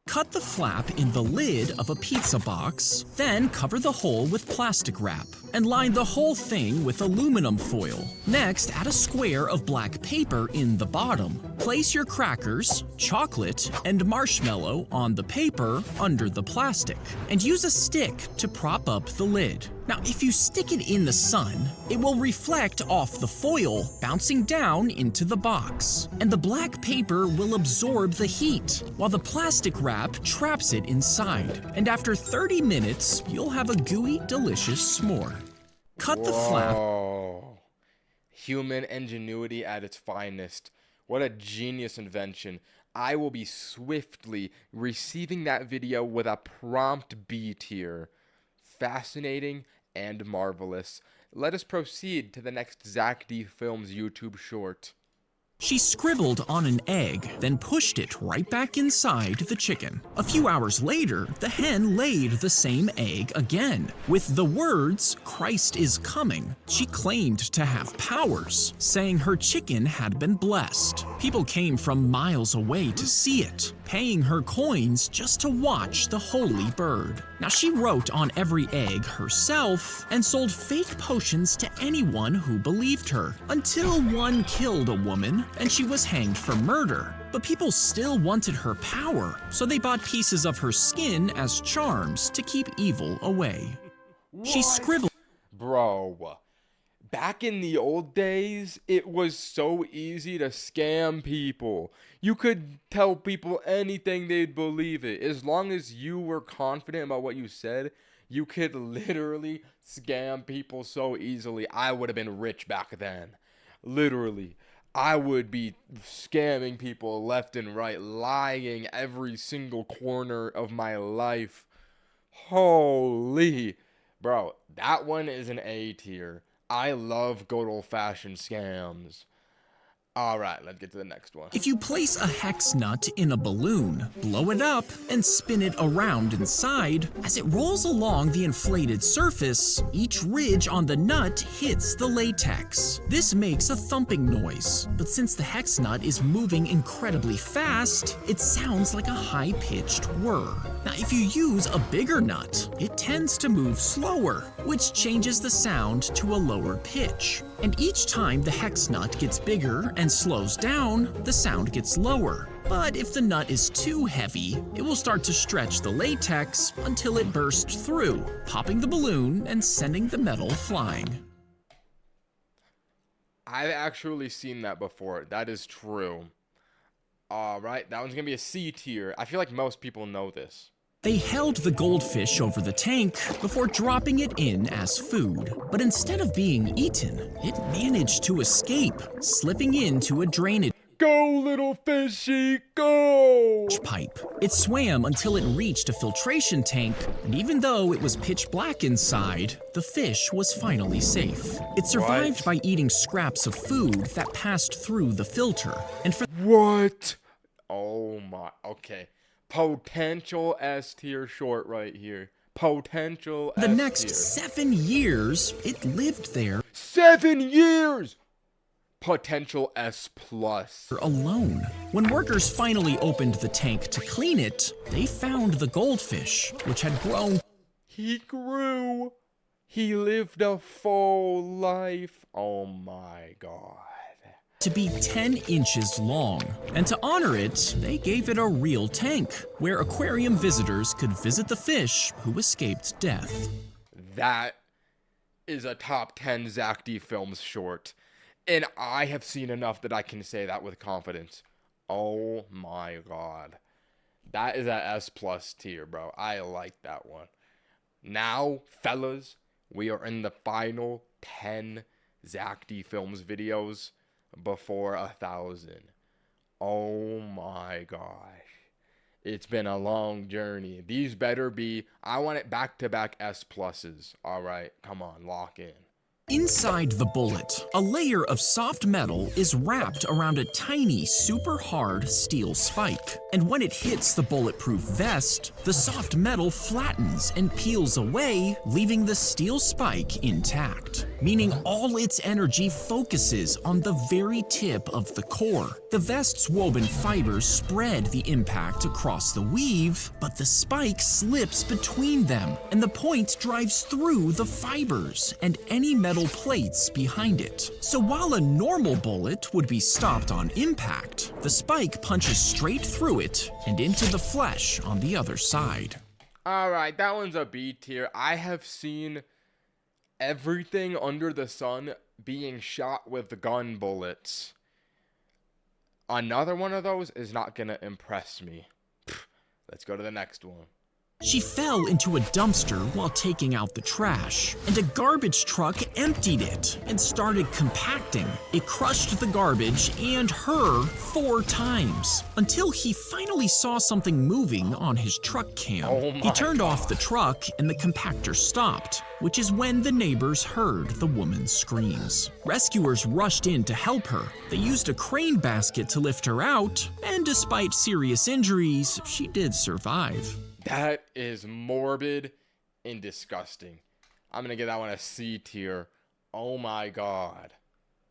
Cut the flap in the lid of a pizza box, then cover the hole with plastic wrap, and line the whole thing with aluminum foil. Next, add a square of black paper in the bottom. Place your crackers, chocolate, and marshmallow on the paper under the plastic, and use a stick to prop up the lid. Now, if you stick it in the sun, it will reflect off the foil, bouncing down into the box. And the black paper will absorb the heat, while the plastic wrap traps it inside. And after 30 minutes, you'll have a gooey, delicious s'more. Cut the flap. Human ingenuity at its finest. What a genius invention. I will be swiftly receiving that video with a prompt B tier. Fascinating and marvelous. Let us proceed to the next Zack D Films YouTube short. She scribbled on an egg, then pushed it right back inside the chicken. A few hours later, the hen laid the same egg again. With the words, "Christ is coming," she claimed to have powers, saying her chicken had been blessed. People came from miles away to see it, paying her coins just to watch the holy bird. Now, she wrote on every egg herself and sold fake potions to anyone who believed her, until one killed a woman and she was hanged for murder. But people still wanted her power, so they bought pieces of her skin as charms to keep evil away. She scribbled. Bro, back in the old days, it was so easy to scam people. You could tell people anything, they'd believe it. As long as you were confident about what you said, you could literally scam people so easily. I would have been rich back then. Literally. I would be scamming people left and right, lying every single corner of my life. Holy. Bro, that one is an A tier. I love good old-fashioned scams. Alright, let's get to the next one. If you place a hex nut in a balloon, blow it up, and spin it around inside, as it rolls along the inflated surface, each ridge on the nut hits the latex. This makes a thumping noise, but since the hex nut is moving incredibly fast, it sounds like a high-pitched whir. Now, if you use a bigger nut, it tends to move slower, which changes the sound to a lower pitch. And each time the hex nut gets bigger and slows down, the sound gets lower. But if the nut is too heavy, it will start to stretch the latex until it bursts through, popping the balloon and sending the metal flying. I've actually seen that before. That is true. Alright, that one's gonna be a C tier. I feel like most people know this. They held the goldfish over the tank before dropping it in as food. But instead of being eaten, it managed to escape, slipping into a drainage Go, little fishy, go! pipe. It swam until it reached a filtration tank, and even though it was pitch black inside, the fish was finally safe. It survived by eating scraps of food that passed through the filter. And for What? Oh my, okay. Potential S tier short right here. Potential the S tier. next 7 years, it lived there 7 years! Potential S plus. alone. When workers finally opened the tank to clean it, they found the goldfish, which had grown. He grew. He lived a full life. Oh my god. To be 10 inches long. And to honor it, they gave it a real tank, where aquarium visitors could visit the fish who escaped death. That is a top 10 Zack D Films short. And I have seen enough that I can say that with confidence. Oh my god. That is a S plus tier, bro. I like that one. Now, fellas, we are in the final 10 Zack D Films videos before 1,000. Oh my gosh. It's been a long journey. These better be, I want it back-to-back S pluses. All right, come on, lock in. Inside the bullet, a layer of soft metal is wrapped around a tiny, super hard steel spike. And when it hits the bulletproof vest, the soft metal flattens and peels away, leaving the steel spike intact, meaning all its energy focuses on the very tip of the core. The vest's woven fibers spread the impact across the weave, but the spike slips between them, and the point drives through the fibers and any metal plates behind it. So while a normal bullet would be stopped on impact, the spike punches straight through it and into the flesh on the other side. Alright, that one's a B tier. I have seen everything under the sun being shot with gun bullets. Another one of those is not gonna impress me. Let's go to the next one. She fell into a dumpster while taking out the trash, and a garbage truck emptied it and started compacting. It crushed the garbage and her 4 times, until he finally saw something moving on his truck cam. He turned off the truck and the compactor stopped, which is when the neighbors heard the woman's screams. Rescuers rushed in to help her. They used a crane basket to lift her out, and despite serious injuries, she did survive. That is morbid and disgusting. I'm gonna give that one a C tier. Oh my god.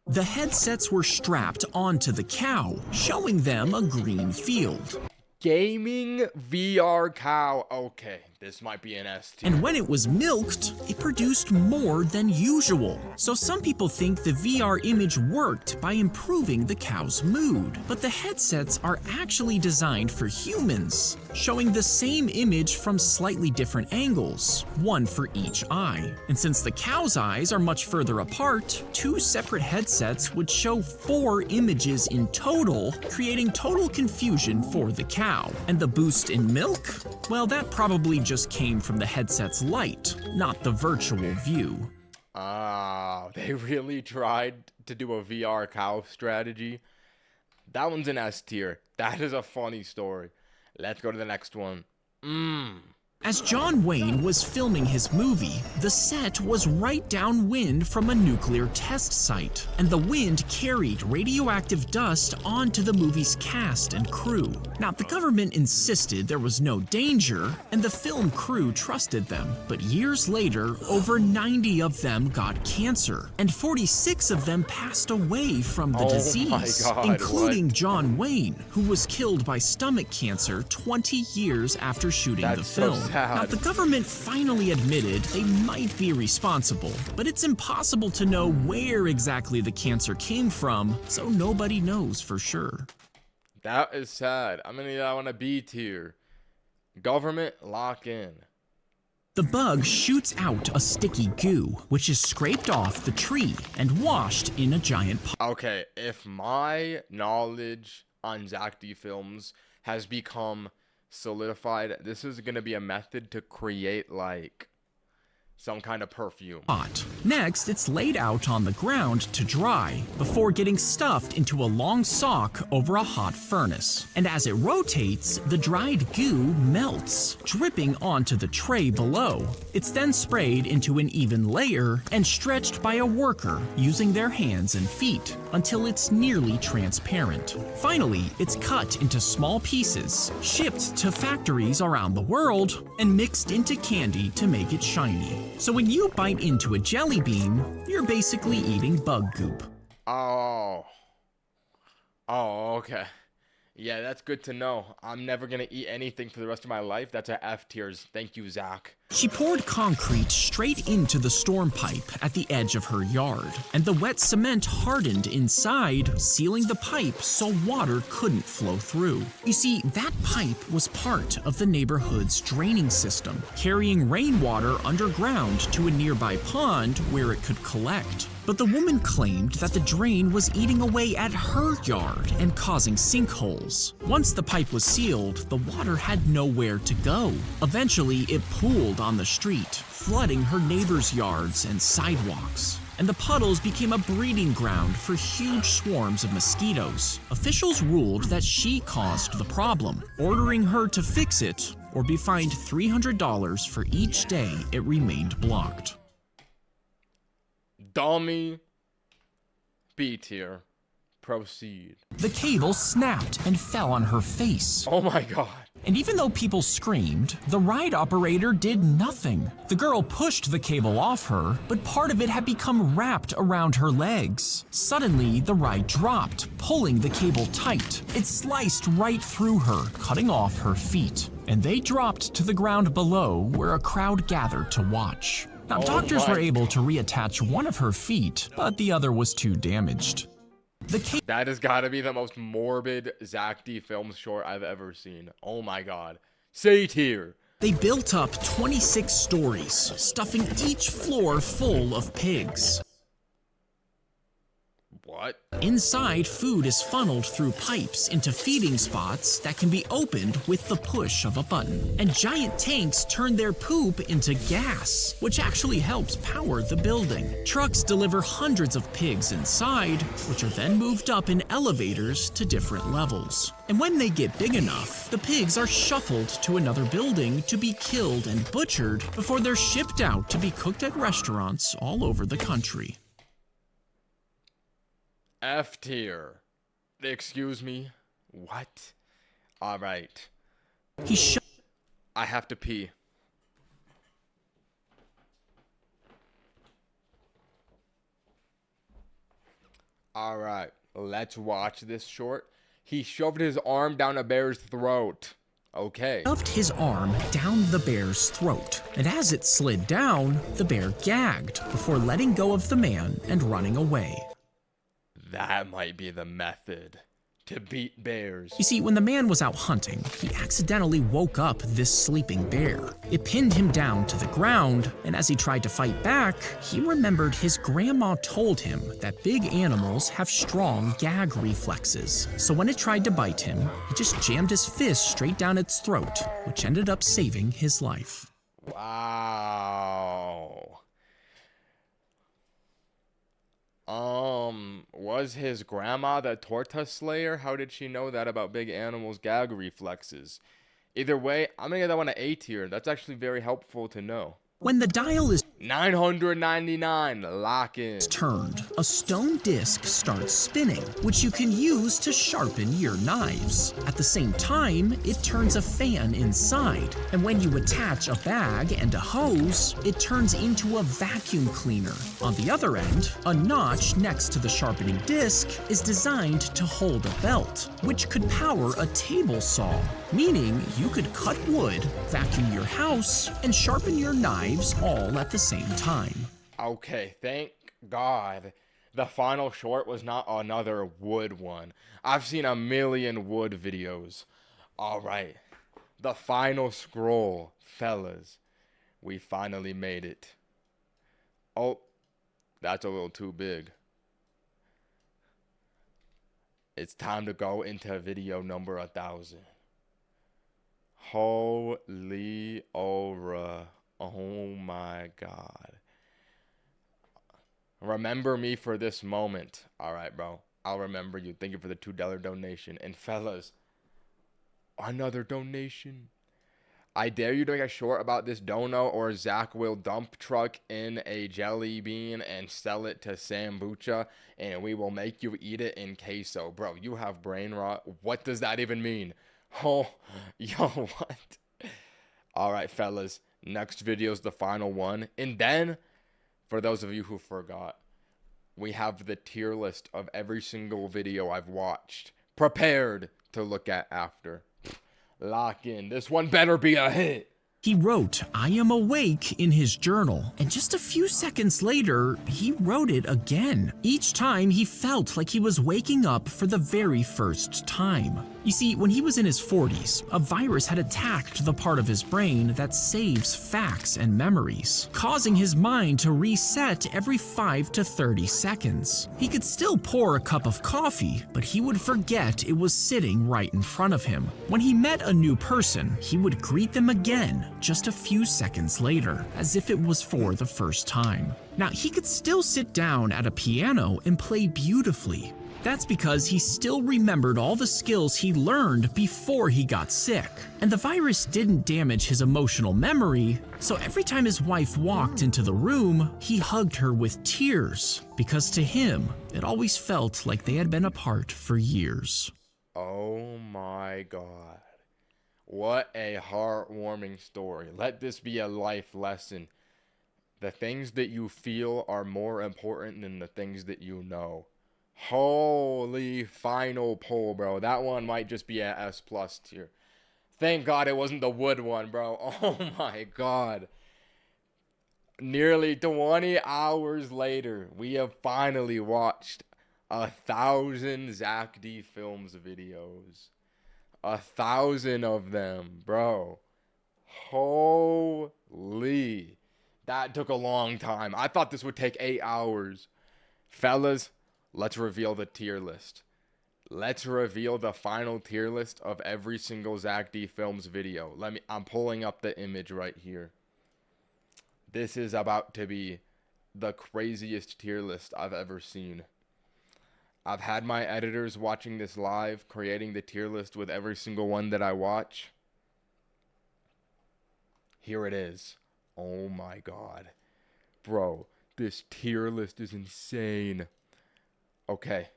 The headsets were strapped onto the cow, showing them a green field. Gaming VR cow. Okay, this might be an S tier. And when it was milked, it produced more than usual. So some people think the VR image worked by improving the cow's mood. But the headsets are actually designed for humans, showing the same image from slightly different angles, one for each eye. And since the cow's eyes are much further apart, 2 separate headsets would show 4 images in total, creating total confusion for the cow. And the boost in milk? Well, that probably just came from the headset's light, not the virtual view. They really tried to do a VR cow strategy. That one's an S tier. That is a funny story. Let's go to the next one. As John Wayne was filming his movie, the set was right downwind from a nuclear test site, and the wind carried radioactive dust onto the movie's cast and crew. Now, the government insisted there was no danger, and the film crew trusted them. But years later, over 90 of them got cancer, and 46 of them passed away from the disease, my God, including what? John Wayne, who was killed by stomach cancer 20 years after shooting the That's so film. sad. Now, the government finally admitted they might be responsible, but it's impossible to know where exactly the cancer came from, so nobody knows for sure. That is sad. I'm gonna need that on a B tier. Government, lock in. The bug shoots out a sticky goo, which is scraped off the tree and washed in a giant pot. Okay, if my knowledge on Zack D films has become solidified, this is gonna be a method to create like some kind of perfume. Next, it's laid out on the ground to dry before getting stuffed into a long sock over a hot furnace. And as it rotates, the dried goo melts, dripping onto the tray below. It's then sprayed into an even layer and stretched by a worker using their hands and feet until it's nearly transparent. Finally, it's cut into small pieces, shipped to factories around the world, and mixed into candy to make it shiny. So when you bite into a jelly bean, you're basically eating bug goop. Oh, okay. Yeah, that's good to know. I'm never gonna eat anything for the rest of my life. That's a F tiers. Thank you, Zack. She poured concrete straight into the storm pipe at the edge of her yard, and the wet cement hardened inside, sealing the pipe so water couldn't flow through. You see, that pipe was part of the neighborhood's draining system, carrying rainwater underground to a nearby pond where it could collect. But the woman claimed that the drain was eating away at her yard and causing sinkholes. Once the pipe was sealed, the water had nowhere to go. Eventually, it pooled on the street, flooding her neighbors' yards and sidewalks. And the puddles became a breeding ground for huge swarms of mosquitoes. Officials ruled that she caused the problem, ordering her to fix it or be fined $300 for each day it remained blocked. Dummy. B tier. Proceed. The cable snapped and fell on her face. Oh my God. And even though people screamed, the ride operator did nothing. The girl pushed the cable off her, but part of it had become wrapped around her legs. Suddenly, the ride dropped, pulling the cable tight. It sliced right through her, cutting off her feet. And they dropped to the ground below, where a crowd gathered to watch. Now, doctors were able to reattach one of her feet, but the other was too damaged. That has got to be the most morbid Zack D Films short I've ever seen. Oh my God. C tier. They built up 26 stories, stuffing each floor full of pigs. What? Inside, food is funneled through pipes into feeding spots that can be opened with the push of a button. And giant tanks turn their poop into gas, which actually helps power the building. Trucks deliver hundreds of pigs inside, which are then moved up in elevators to different levels. And when they get big enough, the pigs are shuffled to another building to be killed and butchered before they're shipped out to be cooked at restaurants all over the country. F tier. Excuse me? What? Alright. I have to pee. Alright, let's watch this short. He shoved his arm down a bear's throat. Okay. Shoved his arm down the bear's throat, and as it slid down, the bear gagged before letting go of the man and running away. That might be the method to beat bears. You see, when the man was out hunting, he accidentally woke up this sleeping bear. It pinned him down to the ground, and as he tried to fight back, he remembered his grandma told him that big animals have strong gag reflexes. So when it tried to bite him, he just jammed his fist straight down its throat, which ended up saving his life. Wow. Was his grandma the torta slayer? How did she know that about big animals' gag reflexes? Either way, I'm gonna get that one an A tier. That's actually very helpful to know. When the dial is 999, lock in. turned, a stone disc starts spinning, which you can use to sharpen your knives. At the same time, it turns a fan inside, and when you attach a bag and a hose, it turns into a vacuum cleaner. On the other end, a notch next to the sharpening disc is designed to hold a belt, which could power a table saw, meaning you could cut wood, vacuum your house, and sharpen your knives all at the same time. Okay, thank God the final short was not another wood one. I've seen a million wood videos. Alright, the final scroll, fellas. We finally made it. Oh, that's a little too big. It's time to go into video number 1,000. Holy aura. Oh my God. Remember me for this moment. Alright, bro. I'll remember you. Thank you for the $2 donation. And fellas, another donation. I dare you to make a short about this dono, or Zack will dump truck in a jelly bean and sell it to Sambucha, and we will make you eat it in queso. Bro, you have brain rot. What does that even mean? Oh, yo, what? Alright, fellas. Next video is the final one. And then, for those of you who forgot, we have the tier list of every single video I've watched, prepared to look at after. Lock in. This one better be a hit. He wrote, "I am awake" in his journal, and just a few seconds later, he wrote it again. Each time he felt like he was waking up for the very first time. You see, when he was in his 40s, a virus had attacked the part of his brain that saves facts and memories, causing his mind to reset every 5 to 30 seconds. He could still pour a cup of coffee, but he would forget it was sitting right in front of him. When he met a new person, he would greet them again just a few seconds later, as if it was for the first time. Now, he could still sit down at a piano and play beautifully. That's because he still remembered all the skills he learned before he got sick. And the virus didn't damage his emotional memory, so every time his wife walked into the room, he hugged her with tears, because to him, it always felt like they had been apart for years. Oh my God. What a heartwarming story. Let this be a life lesson. The things that you feel are more important than the things that you know. Holy final poll, bro. That one might just be a S+ tier. Thank God it wasn't the wood one, bro. Oh my God. Nearly 20 hours later, we have finally watched 1,000 Zack D Films videos. 1,000 of them, bro. Holy. That took a long time. I thought this would take 8 hours. Fellas, let's reveal the tier list. Let's reveal the final tier list of every single Zack D Films video. I'm pulling up the image right here. This is about to be the craziest tier list I've ever seen. I've had my editors watching this live, creating the tier list with every single one that I watch. Here it is. Oh my God. Bro, this tier list is insane. Okay.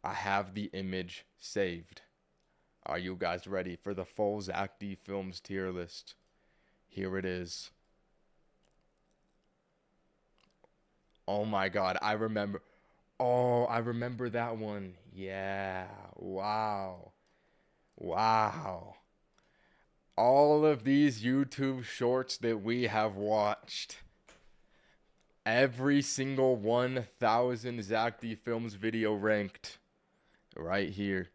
I have the image saved. Are you guys ready for the full Zack D Films tier list? Here it is. Oh my God, I remember. Oh, I remember that one. Yeah. Wow. Wow. All of these YouTube shorts that we have watched. Every single 1,000 Zack D Films video ranked. Right here.